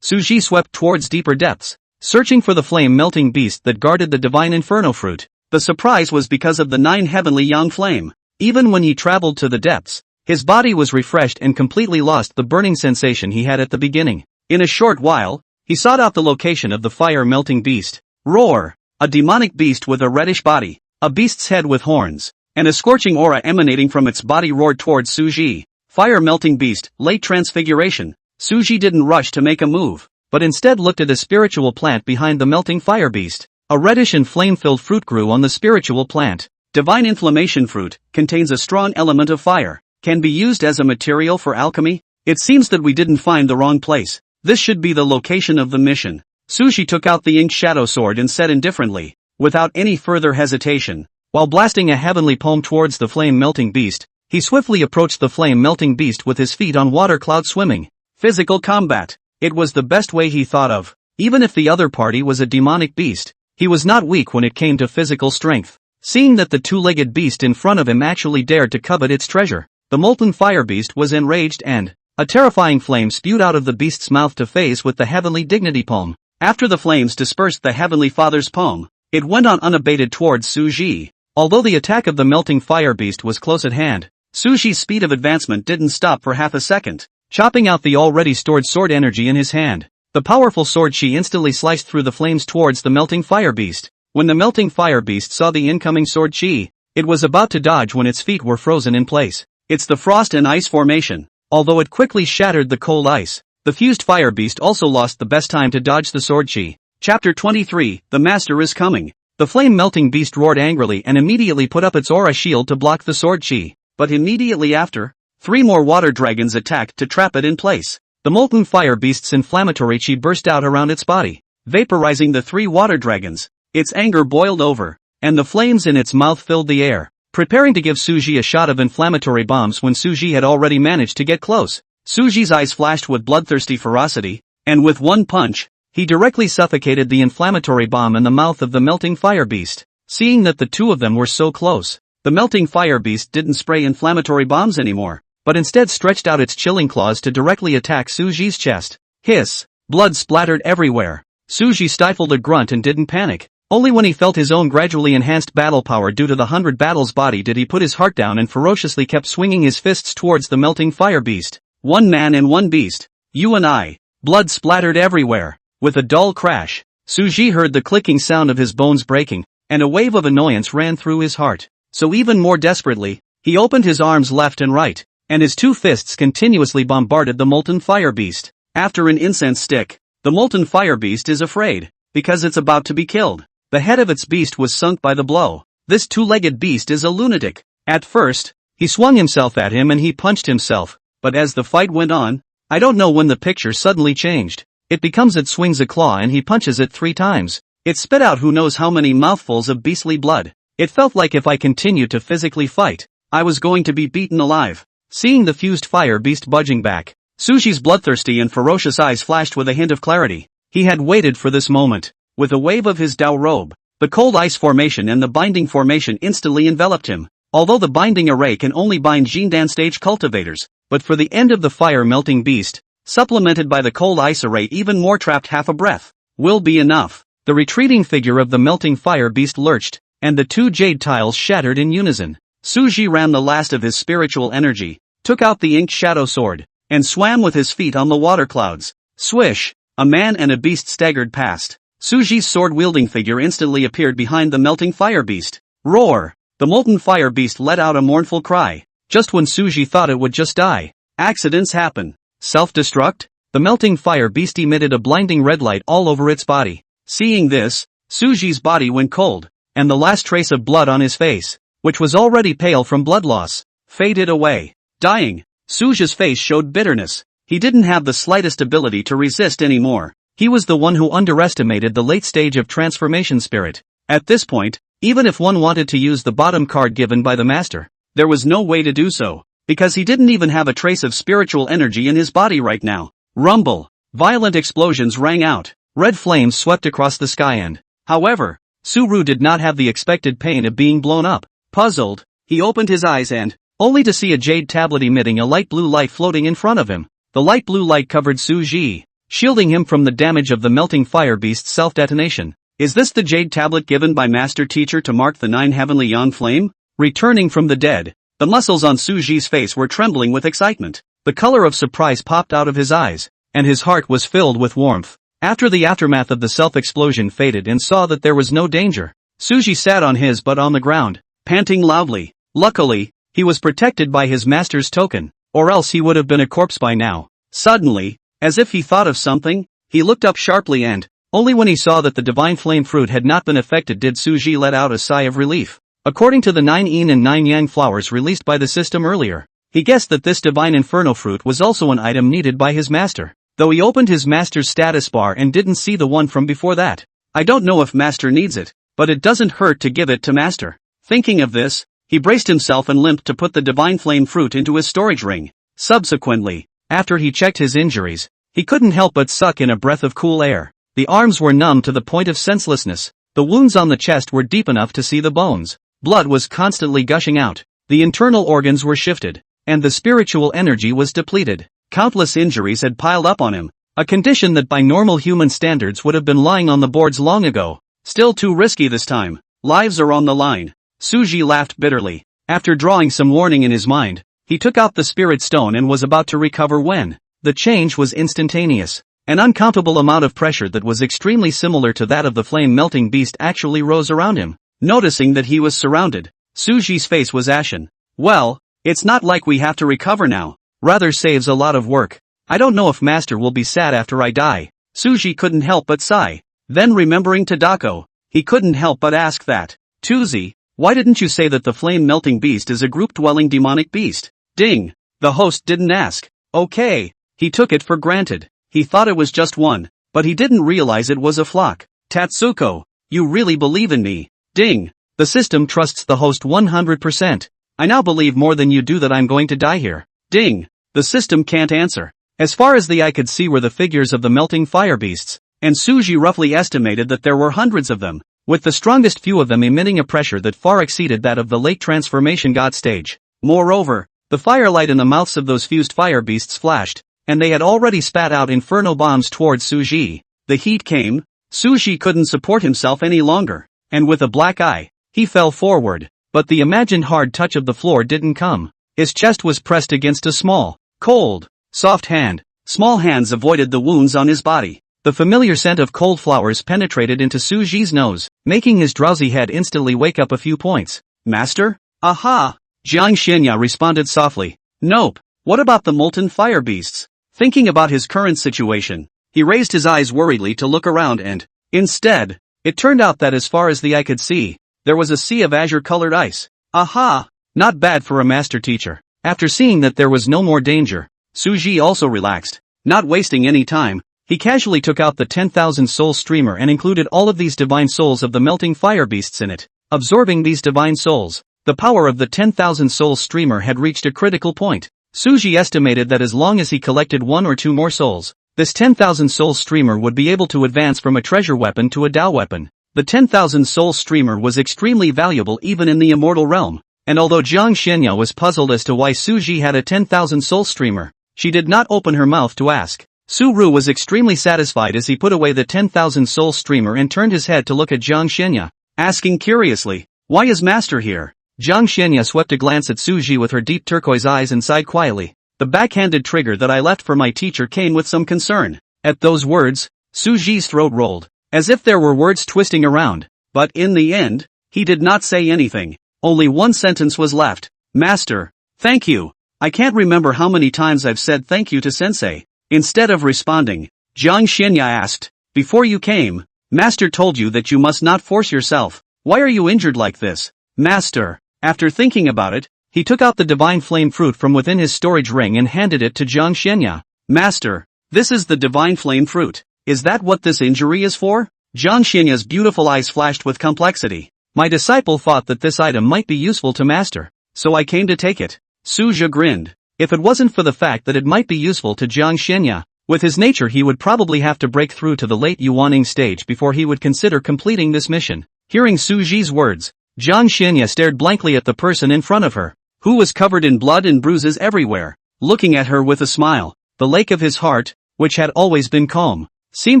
Suji swept towards deeper depths, searching for the flame-melting beast that guarded the divine inferno fruit. The surprise was because of the 9 heavenly yang flame. Even when he traveled to the depths, his body was refreshed and completely lost the burning sensation he had at the beginning. In a short while, he sought out the location of the fire-melting beast. Roar! A demonic beast with a reddish body, a beast's head with horns, and a scorching aura emanating from its body roared towards Suji. Fire-melting beast, late transfiguration. Suji didn't rush to make a move, but instead looked at a spiritual plant behind the melting fire beast. A reddish and flame-filled fruit grew on the spiritual plant. Divine inflammation fruit contains a strong element of fire, can be used as a material for alchemy. It seems that we didn't find the wrong place. This should be the location of the mission. Suji took out the inked shadow sword and said indifferently, without any further hesitation. While blasting a heavenly poem towards the flame-melting beast, he swiftly approached the flame-melting beast with his feet on water cloud swimming. Physical combat. It was the best way he thought of. Even if the other party was a demonic beast, he was not weak when it came to physical strength. Seeing that the 2-legged beast in front of him actually dared to covet its treasure, the molten fire beast was enraged and a terrifying flame spewed out of the beast's mouth to phase with the heavenly dignity poem. After the flames dispersed the Heavenly Father's poem, it went on unabated towards Suji. Although the attack of the melting fire beast was close at hand, Suji's speed of advancement didn't stop for half a second, chopping out the already stored sword energy in his hand. The powerful sword she instantly sliced through the flames towards the melting fire beast. When the melting fire beast saw the incoming sword chi, it was about to dodge when its feet were frozen in place. It's the frost and ice formation. Although it quickly shattered the cold ice, the fused fire beast also lost the best time to dodge the sword chi. Chapter 23, The Master is Coming. The flame-melting beast roared angrily and immediately put up its aura shield to block the sword chi. But immediately after, 3 more water dragons attacked to trap it in place. The molten fire beast's inflammatory chi burst out around its body, vaporizing the 3 water dragons. Its anger boiled over, and the flames in its mouth filled the air, preparing to give Suji a shot of inflammatory bombs when Suji had already managed to get close. Suji's eyes flashed with bloodthirsty ferocity, and with one punch, he directly suffocated the inflammatory bomb in the mouth of the melting fire beast. Seeing that the 2 of them were so close, the melting fire beast didn't spray inflammatory bombs anymore, but instead stretched out its chilling claws to directly attack Suji's chest. Hiss! Blood splattered everywhere. Suji stifled a grunt and didn't panic. Only when he felt his own gradually enhanced battle power due to the 100 battles body did he put his heart down and ferociously kept swinging his fists towards the melting fire beast. 1 man and 1 beast. You and I. Blood splattered everywhere. With a dull crash, Suji heard the clicking sound of his bones breaking, and a wave of annoyance ran through his heart. So even more desperately, he opened his arms left and right, and his two fists continuously bombarded the molten fire beast. After an incense stick, the molten fire beast is afraid, because it's about to be killed. The head of its beast was sunk by the blow. This two-legged beast is a lunatic. At first, he swung himself at him and he punched himself, but as the fight went on, I don't know when the picture suddenly changed. It becomes it swings a claw and he punches it 3 times. It spit out who knows how many mouthfuls of beastly blood. It felt like if I continued to physically fight, I was going to be beaten alive. Seeing the fused fire beast budging back, Suji's bloodthirsty and ferocious eyes flashed with a hint of clarity. He had waited for this moment. With a wave of his Dao robe, the cold ice formation and the binding formation instantly enveloped him. Although the binding array can only bind Jindan stage cultivators, but for the end of the fire-melting beast, supplemented by the cold ice array, even more trapped half a breath will be enough. The retreating figure of the melting fire beast lurched, and the 2 jade tiles shattered in unison. Suji ran the last of his spiritual energy, took out the inked shadow sword, and swam with his feet on the water clouds. Swish! A man and a beast staggered past. Suji's sword-wielding figure instantly appeared behind the melting fire beast. Roar! The molten fire beast let out a mournful cry. Just when Suji thought it would just die. Accidents happen. Self-destruct? The melting fire beast emitted a blinding red light all over its body. Seeing this, Suji's body went cold, and the last trace of blood on his face, which was already pale from blood loss, faded away. Dying, Suji's face showed bitterness. He didn't have the slightest ability to resist anymore. He was the one who underestimated the late stage of transformation spirit. At this point, even if one wanted to use the bottom card given by the master, there was no way to do so, because he didn't even have a trace of spiritual energy in his body right now. Rumble! Violent explosions rang out. Red flames swept across the sky and, however, Suru did not have the expected pain of being blown up. Puzzled, he opened his eyes and, only to see a jade tablet emitting a light blue light floating in front of him. The light blue light covered Suji, shielding him from the damage of the melting fire beast's self-detonation. Is this the jade tablet given by Master Teacher to mark the 9 heavenly yon flame? Returning from the dead, the muscles on Suji's face were trembling with excitement. The color of surprise popped out of his eyes, and his heart was filled with warmth. After the aftermath of the self-explosion faded and saw that there was no danger, Suji sat on his butt on the ground, panting loudly. Luckily, he was protected by his master's token, or else he would have been a corpse by now. Suddenly, as if he thought of something, he looked up sharply and, only when he saw that the divine flame fruit had not been affected did Suji let out a sigh of relief. According to the 9 yin and 9 yang flowers released by the system earlier, he guessed that this divine inferno fruit was also an item needed by his master, though he opened his master's status bar and didn't see the one from before that. I don't know if master needs it, but it doesn't hurt to give it to master. Thinking of this, he braced himself and limped to put the divine flame fruit into his storage ring. Subsequently, after he checked his injuries, he couldn't help but suck in a breath of cool air. The arms were numb to the point of senselessness. The wounds on the chest were deep enough to see the bones. Blood was constantly gushing out. The internal organs were shifted, and the spiritual energy was depleted. Countless injuries had piled up on him, a condition that by normal human standards would have been lying on the boards long ago. Still too risky this time. Lives are on the line. Suji laughed bitterly. After drawing some warning in his mind, he took out the spirit stone and was about to recover when the change was instantaneous. An uncountable amount of pressure that was extremely similar to that of the flame-melting beast actually rose around him. Noticing that he was surrounded, Suji's face was ashen. Well, it's not like we have to recover now. Rather saves a lot of work. I don't know if master will be sad after I die. Suji couldn't help but sigh. Then remembering Tadako, he couldn't help but ask that. Tuzi, why didn't you say that the flame-melting beast is a group-dwelling demonic beast? Ding. The host didn't ask. Okay. He took it for granted. He thought it was just one, but he didn't realize it was a flock. Tatsuko, you really believe in me? Ding. The system trusts the host 100%. I now believe more than you do that I'm going to die here. Ding. The system can't answer. As far as the eye could see were the figures of the melting fire beasts, and Suji roughly estimated that there were hundreds of them, with the strongest few of them emitting a pressure that far exceeded that of the late transformation god stage. Moreover, the firelight in the mouths of those fused fire beasts flashed, and they had already spat out inferno bombs towards Suji. The heat came. Suji couldn't support himself any longer, and with a black eye, he fell forward, but the imagined hard touch of the floor didn't come. His chest was pressed against a small, cold, soft hand. Small hands avoided the wounds on his body. The familiar scent of cold flowers penetrated into Suji's nose, making his drowsy head instantly wake up a few points. Master? Aha! Jiang Xianya responded softly. Nope. What about the molten fire beasts? Thinking about his current situation, he raised his eyes worriedly to look around and, instead, it turned out that as far as the eye could see, there was a sea of azure-colored ice. Aha! Not bad for a master teacher. After seeing that there was no more danger, Suji also relaxed. Not wasting any time, he casually took out the 10,000 soul streamer and included all of these divine souls of the melting fire beasts in it. Absorbing these divine souls, the power of the 10,000 soul streamer had reached a critical point. Suji estimated that as long as he collected 1 or 2 more souls, this 10,000 soul streamer would be able to advance from a treasure weapon to a Dao weapon. The 10,000 soul streamer was extremely valuable even in the immortal realm, and although Jiang Xianya was puzzled as to why Suji had a 10,000 soul streamer, she did not open her mouth to ask. Su Ru was extremely satisfied as he put away the 10,000 soul streamer and turned his head to look at Jiang Xianya, asking curiously, "Why is Master here?" Jiang Xianya swept a glance at Suji with her deep turquoise eyes and sighed quietly. "The backhanded trigger that I left for my teacher came with some concern." At those words, Suji's throat rolled, as if there were words twisting around, but in the end, he did not say anything. Only one sentence was left. "Master, thank you. I can't remember how many times I've said thank you to Sensei." Instead of responding, Jiang Xianya asked, "Before you came, Master told you that you must not force yourself. Why are you injured like this?" "Master." After thinking about it, he took out the divine flame fruit from within his storage ring and handed it to Jiang Xianya. "Master, this is the divine flame fruit. Is that what this injury is for?" Jiang Xianya's beautiful eyes flashed with complexity. "My disciple thought that this item might be useful to Master, so I came to take it." Suja grinned. If it wasn't for the fact that it might be useful to Jiang Xianya, with his nature he would probably have to break through to the late Yuaning stage before he would consider completing this mission. Hearing Suji's words, Jiang Xianya stared blankly at the person in front of her, who was covered in blood and bruises everywhere. Looking at her with a smile, the lake of his heart, which had always been calm, seemed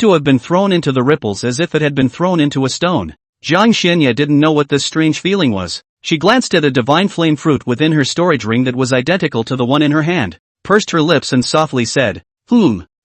to have been thrown into the ripples as if it had been thrown into a stone. Jiang Xianya didn't know what this strange feeling was. She glanced at a divine flame fruit within her storage ring that was identical to the one in her hand, pursed her lips and softly said,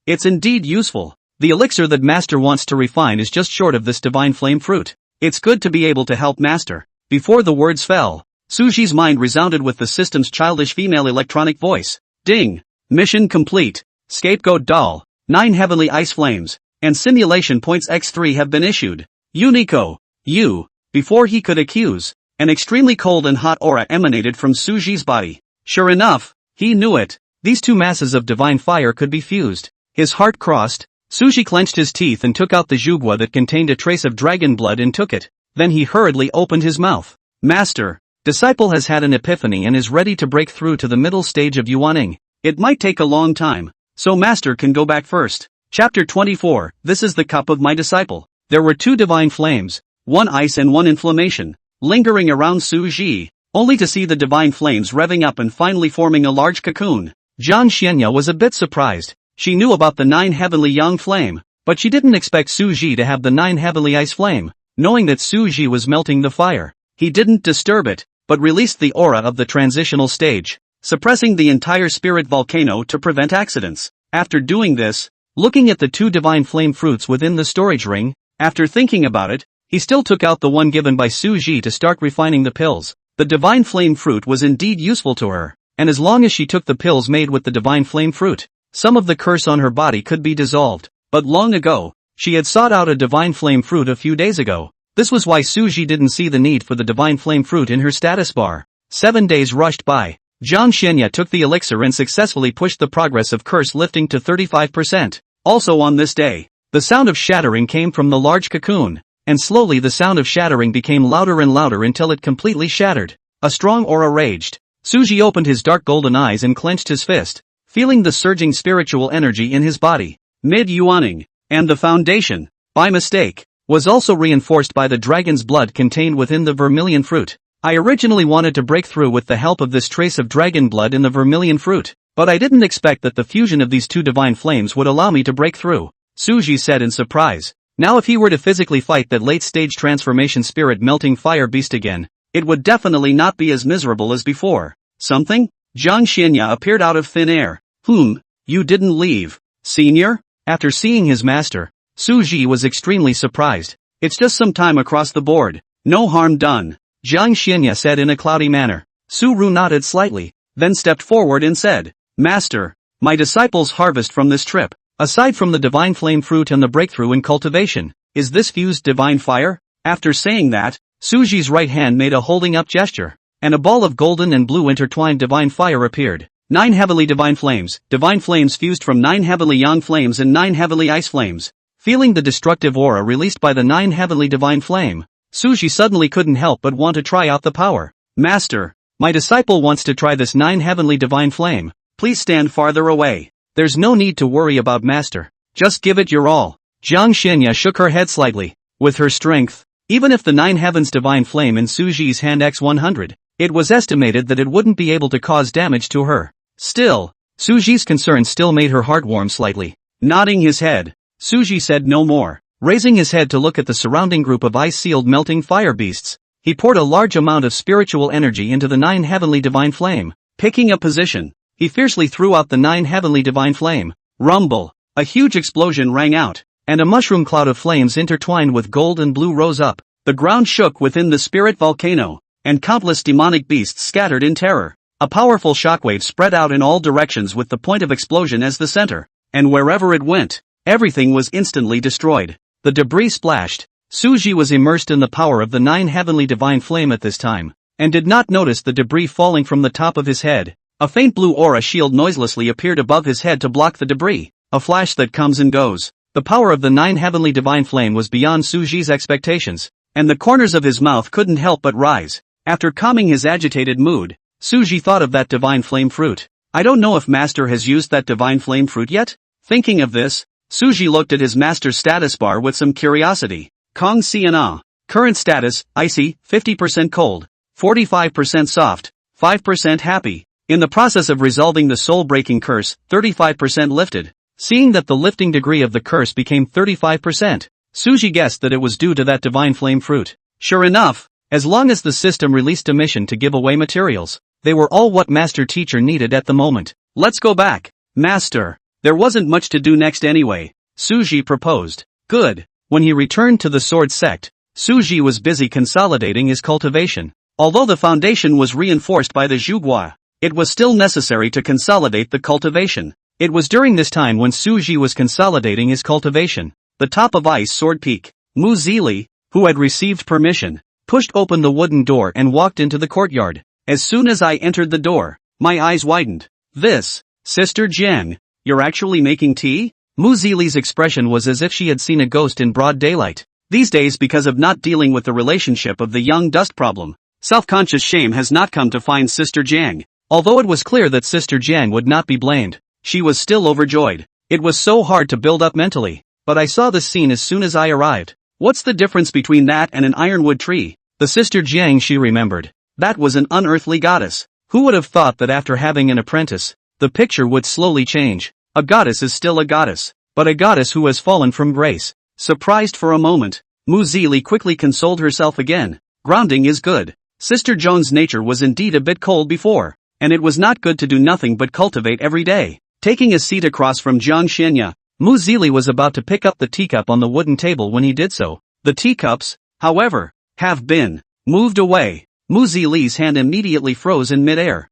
It's indeed useful. The elixir that Master wants to refine is just short of this divine flame fruit. It's good to be able to help Master." Before the words fell, Suji's mind resounded with the system's childish female electronic voice. Ding! Mission complete. Scapegoat doll, 9 heavenly ice flames, and simulation points x3 have been issued. Unico, you. Before he could accuse, an extremely cold and hot aura emanated from Suji's body. Sure enough, he knew it. These two masses of divine fire could be fused. His heart crossed. Suji clenched his teeth and took out the jugwa that contained a trace of dragon blood and took it. Then he hurriedly opened his mouth. Master, disciple has had an epiphany and is ready to break through to the middle stage of Yuaning. It might take a long time, so Master can go back first. Chapter 24, This is the cup of my disciple. There were 2 divine flames, 1 ice and 1 inflammation, lingering around Suji, only to see the divine flames revving up and finally forming a large cocoon. Jiang Xianya was a bit surprised. She knew about the 9 heavenly yang flame, but she didn't expect Suji to have the 9 heavenly ice flame. Knowing that Suji was melting the fire, he didn't disturb it, but released the aura of the transitional stage, suppressing the entire spirit volcano to prevent accidents. After doing this, looking at the 2 divine flame fruits within the storage ring, after thinking about it, he still took out the one given by Suji to start refining the pills. The divine flame fruit was indeed useful to her, and as long as she took the pills made with the divine flame fruit, some of the curse on her body could be dissolved. But long ago, she had sought out a divine flame fruit a few days ago. This was why Suji didn't see the need for the divine flame fruit in her status bar. 7 days rushed by. Jiang Xianya took the elixir and successfully pushed the progress of curse lifting to 35%. Also on this day, the sound of shattering came from the large cocoon, and slowly the sound of shattering became louder and louder until it completely shattered. A strong aura raged. Suji opened his dark golden eyes and clenched his fist, feeling the surging spiritual energy in his body. Mid-Yuaning, and the foundation, by mistake, was also reinforced by the dragon's blood contained within the vermilion fruit. I originally wanted to break through with the help of this trace of dragon blood in the vermilion fruit, but I didn't expect that the fusion of these 2 divine flames would allow me to break through, Suji said in surprise. Now if he were to physically fight that late-stage transformation spirit melting fire beast again, it would definitely not be as miserable as before. Something? Jiang Xianya appeared out of thin air. You didn't leave, senior? After seeing his master, Su Ji was extremely surprised. It's just some time across the board. No harm done. Jiang Xianya said in a cloudy manner. Su Ru nodded slightly, then stepped forward and said, Master, my disciples harvest from this trip. Aside from the divine flame fruit and the breakthrough in cultivation, is this fused divine fire? After saying that, Su Ji's right hand made a holding up gesture, and a ball of golden and blue intertwined divine fire appeared. 9 heavenly divine flames fused from 9 heavenly yang flames and 9 heavenly ice flames. Feeling the destructive aura released by the 9 heavenly divine flame, Su Ji suddenly couldn't help but want to try out the power. Master, my disciple wants to try this 9 heavenly divine flame. Please stand farther away. There's no need to worry about Master. Just give it your all. Jiang Xianya shook her head slightly. With her strength, even if the 9 heavens divine flame in Su Ji's hand x100, it was estimated that it wouldn't be able to cause damage to her. Still, Su Ji's concern still made her heart warm slightly. Nodding his head, Su Ji said no more. Raising his head to look at the surrounding group of ice-sealed melting fire beasts, he poured a large amount of spiritual energy into the 9 heavenly divine flame. Picking a position, he fiercely threw out the 9 heavenly divine flame. Rumble! A huge explosion rang out, and a mushroom cloud of flames intertwined with gold and blue rose up. The ground shook within the spirit volcano, and countless demonic beasts scattered in terror. A powerful shockwave spread out in all directions with the point of explosion as the center, and wherever it went, everything was instantly destroyed. The debris splashed. Su Ji was immersed in the power of the 9 heavenly divine flame at this time, and did not notice the debris falling from the top of his head. A faint blue aura shield noiselessly appeared above his head to block the debris, a flash that comes and goes. The power of the 9 heavenly divine flame was beyond Su Ji's expectations, and the corners of his mouth couldn't help but rise. After calming his agitated mood, Su Ji thought of that divine flame fruit. I don't know if Master has used that divine flame fruit yet? Thinking of this, Su Ji looked at his Master's status bar with some curiosity. Kong Siana. Current status, icy, 50% cold, 45% soft, 5% happy. In the process of resolving the soul-breaking curse, 35% lifted. Seeing that the lifting degree of the curse became 35%, Su Ji guessed that it was due to that divine flame fruit. Sure enough, as long as the system released a mission to give away materials, they were all what Master Teacher needed at the moment. Let's go back. Master, there wasn't much to do next anyway, Su Ji proposed. Good. When he returned to the sword sect, Su Ji was busy consolidating his cultivation. Although the foundation was reinforced by the Zhuguo, it was still necessary to consolidate the cultivation. It was during this time when Su Ji was consolidating his cultivation, the top of Ice Sword Peak, Mu Zili, who had received permission, pushed open the wooden door and walked into the courtyard. As soon as I entered the door, my eyes widened. This, Sister Jiang, you're actually making tea? Mu Zili's expression was as if she had seen a ghost in broad daylight. These days, because of not dealing with the relationship of the young dust problem, self-conscious shame has not come to find Sister Jiang. Although it was clear that Sister Jiang would not be blamed, she was still overjoyed. It was so hard to build up mentally, but I saw this scene as soon as I arrived. What's the difference between that and an ironwood tree? The Sister Jiang, she remembered. That was an unearthly goddess. Who would have thought that after having an apprentice, the picture would slowly change? A goddess is still a goddess, but a goddess who has fallen from grace. Surprised for a moment, Mu Zili quickly consoled herself again. Grounding is good. Sister Joan's nature was indeed a bit cold before, and it was not good to do nothing but cultivate every day. Taking a seat across from Jiang Xianya, Mu Zili was about to pick up the teacup on the wooden table when he did so. The teacups, however, have been moved away. Mu Zili's hand immediately froze in midair.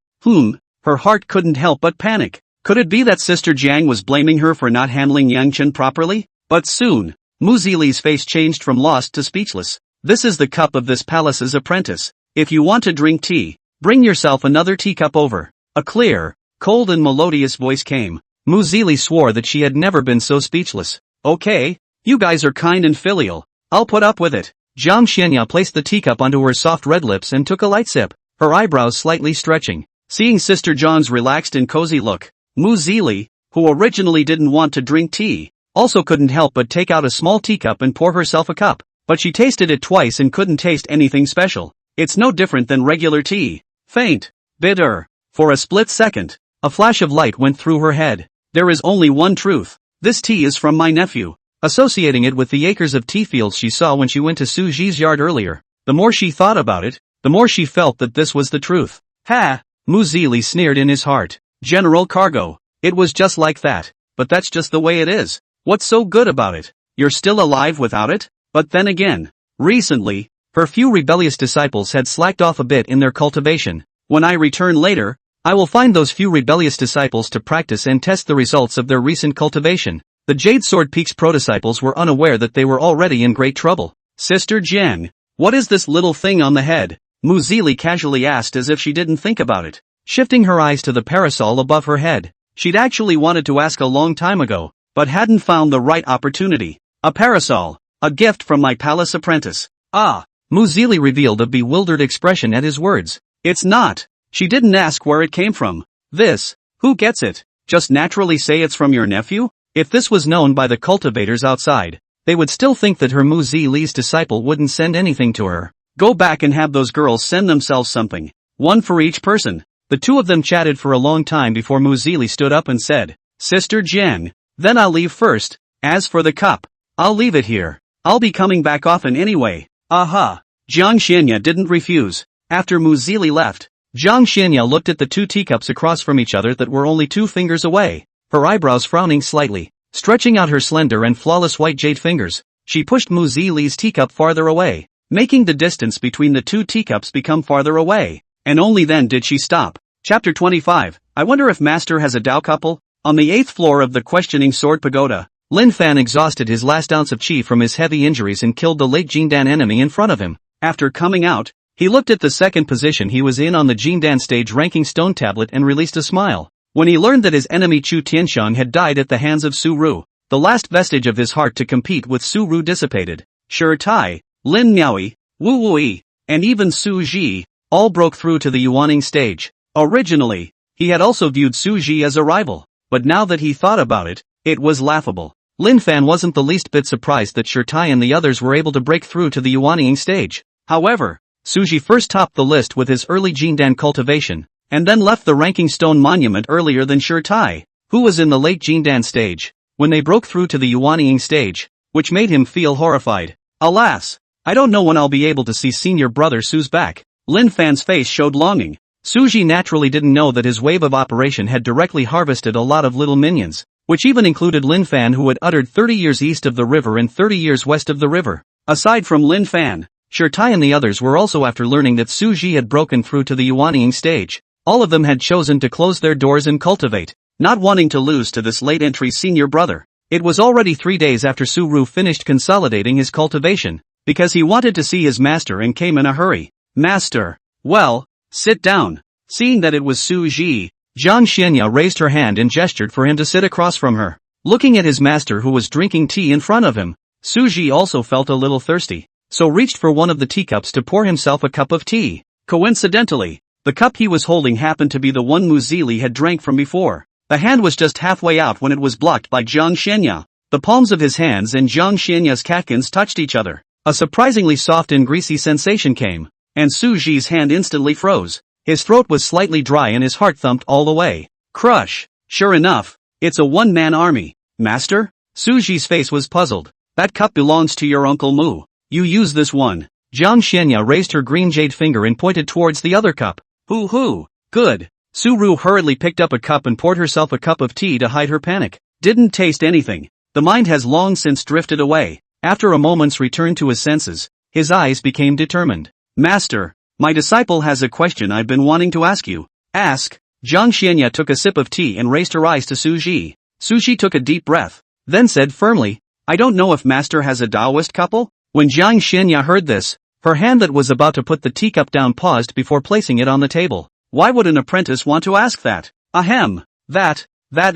Her heart couldn't help but panic. Could it be that Sister Jiang was blaming her for not handling Yangchen properly? But soon, Mu Zili's face changed from lost to speechless. This is the cup of this palace's apprentice. If you want to drink tea, bring yourself another teacup over. A clear, cold and melodious voice came. Mu Zili swore that she had never been so speechless. Okay, you guys are kind and filial. I'll put up with it. Jiang Xianya placed the teacup onto her soft red lips and took a light sip, her eyebrows slightly stretching. Seeing Sister John's relaxed and cozy look, Mu Zili, who originally didn't want to drink tea, also couldn't help but take out a small teacup and pour herself a cup. But she tasted it twice and couldn't taste anything special. It's no different than regular tea. Faint. Bitter. For a split second, a flash of light went through her head. There is only one truth. This tea is from my nephew. Associating it with the acres of tea fields she saw when she went to Su Ji's yard earlier, the more she thought about it, the more she felt that this was the truth. Ha! Mu Zili sneered in his heart. General Cargo. It was just like that. But that's just the way it is. What's so good about it? You're still alive without it? But then again, recently, her few rebellious disciples had slacked off a bit in their cultivation. When I return later, I will find those few rebellious disciples to practice and test the results of their recent cultivation. The Jade Sword Peak's pro-disciples were unaware that they were already in great trouble. Sister Jiang, what is this little thing on the head? Mu Zili casually asked as if she didn't think about it, shifting her eyes to the parasol above her head. She'd actually wanted to ask a long time ago, but hadn't found the right opportunity. A parasol, a gift from my palace apprentice. Ah, Mu Zili revealed a bewildered expression at his words. It's not. She didn't ask where it came from. This, who gets it? Just naturally say it's from your nephew? If this was known by the cultivators outside, they would still think that her Mu Zili's disciple wouldn't send anything to her. Go back and have those girls send themselves something. One for each person. The two of them chatted for a long time before Mu Zili stood up and said, Sister Jiang, then I'll leave first. As for the cup, I'll leave it here. I'll be coming back often anyway. Aha. Jiang Xianya didn't refuse. After Mu Zili left, Jiang Xianya looked at the two teacups across from each other that were only 2 fingers away, her eyebrows frowning slightly. Stretching out her slender and flawless white jade fingers, she pushed Mu Zili's teacup farther away, making the distance between the two teacups become farther away. And only then did she stop. Chapter 25. I wonder if Master has a Dao couple? On the 8th floor of the Questioning Sword Pagoda, Lin Fan exhausted his last ounce of chi from his heavy injuries and killed the late Jindan enemy in front of him. After coming out, he looked at the second position he was in on the Jindan stage ranking stone tablet and released a smile. When he learned that his enemy Chu Tianxiang had died at the hands of Su Ru, the last vestige of his heart to compete with Su Ru dissipated. Shi Tai, Lin Miaoi, Wu Wui, and even Su Ji, all broke through to the Yuaning stage. Originally, he had also viewed Su Ji as a rival, but now that he thought about it, it was laughable. Lin Fan wasn't the least bit surprised that Shi Tai and the others were able to break through to the Yuaning stage. However, Su Ji first topped the list with his early Jindan cultivation, and then left the ranking stone monument earlier than Shi Tai, who was in the late Jindan stage, when they broke through to the Yuaning stage, which made him feel horrified. Alas, I don't know when I'll be able to see senior brother Su's back. Lin Fan's face showed longing. Su Ji naturally didn't know that his wave of operation had directly harvested a lot of little minions, which even included Lin Fan, who had uttered 30 years east of the river and 30 years west of the river. Aside from Lin Fan, Shi Tai and the others were also after learning that Su Ji had broken through to the Yuaning stage. All of them had chosen to close their doors and cultivate, not wanting to lose to this late entry senior brother. It was already 3 days after Su Ru finished consolidating his cultivation, because he wanted to see his master and came in a hurry. Master, well, sit down. Seeing that it was Su Ji, Jiang Xianya raised her hand and gestured for him to sit across from her. Looking at his master who was drinking tea in front of him, Su Ji also felt a little thirsty, so reached for one of the teacups to pour himself a cup of tea. Coincidentally, the cup he was holding happened to be the one Mu Zili had drank from before. The hand was just halfway out when it was blocked by Jiang Xianya. The palms of his hands and Jiang Xianya's catkins touched each other. A surprisingly soft and greasy sensation came, and Su Ji's hand instantly froze. His throat was slightly dry and his heart thumped all the way. Crush! Sure enough, it's a one-man army. Master? Su Ji's face was puzzled. That cup belongs to your Uncle Mu. You use this one. Jiang Xianya raised her green jade finger and pointed towards the other cup. Hoo-hoo! Good. Su Ru hurriedly picked up a cup and poured herself a cup of tea to hide her panic. Didn't taste anything. The mind has long since drifted away. After a moment's return to his senses, his eyes became determined. Master, my disciple has a question I've been wanting to ask you. Ask. Jiang Xianya took a sip of tea and raised her eyes to Su Ji. Su Ji took a deep breath, then said firmly, I don't know if Master has a Taoist couple? When Jiang Xianya heard this, her hand that was about to put the teacup down paused before placing it on the table. Why would an apprentice want to ask that? Ahem. That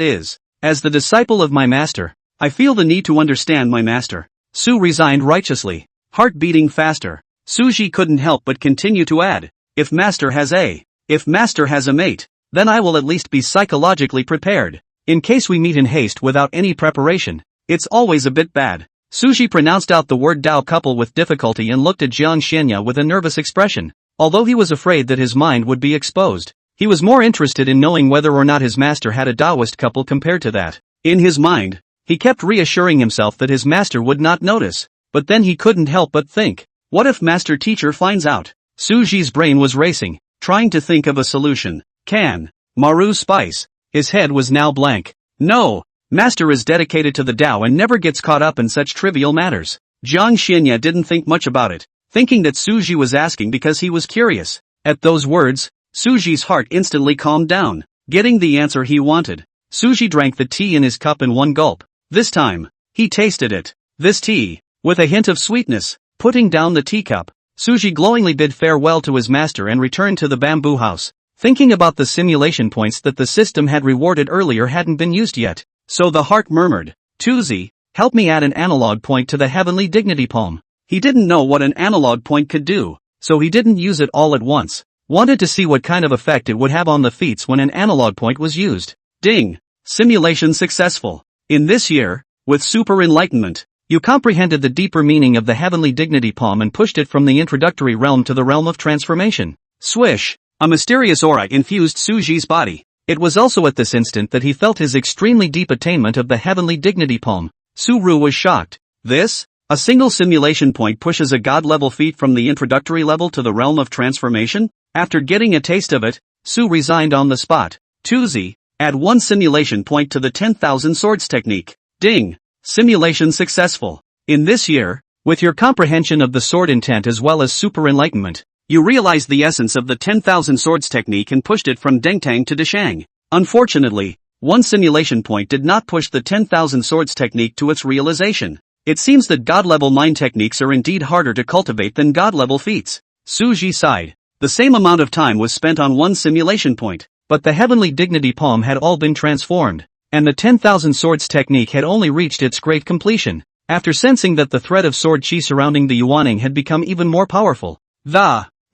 is, as the disciple of my master, I feel the need to understand my master. Su resigned righteously, heart beating faster. Su Ji couldn't help but continue to add, if master has a mate, then I will at least be psychologically prepared. In case we meet in haste without any preparation, it's always a bit bad. Su Ji pronounced out the word Dao couple with difficulty and looked at Jiang Xianya with a nervous expression. Although he was afraid that his mind would be exposed, he was more interested in knowing whether or not his master had a Taoist couple compared to that. In his mind, he kept reassuring himself that his master would not notice, but then he couldn't help but think, what if master teacher finds out? Su Ji's brain was racing, trying to think of a solution. Can Maru spice? His head was now blank. No, Master is dedicated to the Tao and never gets caught up in such trivial matters. Jiang Xianya didn't think much about it, thinking that Suji was asking because he was curious. At those words, Suji's heart instantly calmed down. Getting the answer he wanted, Suji drank the tea in his cup in one gulp. This time, he tasted it. This tea, with a hint of sweetness. Putting down the teacup, Suji glowingly bid farewell to his master and returned to the bamboo house. Thinking about the simulation points that the system had rewarded earlier hadn't been used yet. So the heart murmured, Tuzi, help me add an analog point to the heavenly dignity palm. He didn't know what an analog point could do, so he didn't use it all at once. Wanted to see what kind of effect it would have on the feats when an analog point was used. Ding! Simulation successful. In this year, with super enlightenment, you comprehended the deeper meaning of the heavenly dignity palm and pushed it from the introductory realm to the realm of transformation. Swish! A mysterious aura infused Suji's body. It was also at this instant that he felt his extremely deep attainment of the heavenly dignity palm. Su-Ru was shocked. This? A single simulation point pushes a god-level feat from the introductory level to the realm of transformation? After getting a taste of it, Su resigned on the spot. Tuzi, add one simulation point to the 10,000 swords technique. Ding! Simulation successful. In this year, with your comprehension of the sword intent as well as super enlightenment, you realized the essence of the 10,000 swords technique and pushed it from Dengtang to Deshang. Unfortunately, one simulation point did not push the 10,000 swords technique to its realization. It seems that god-level mind techniques are indeed harder to cultivate than god-level feats. Suji sighed. The same amount of time was spent on one simulation point, but the heavenly dignity palm had all been transformed, and the 10,000 swords technique had only reached its great completion. After sensing that the thread of sword chi surrounding the Yuaning had become even more powerful,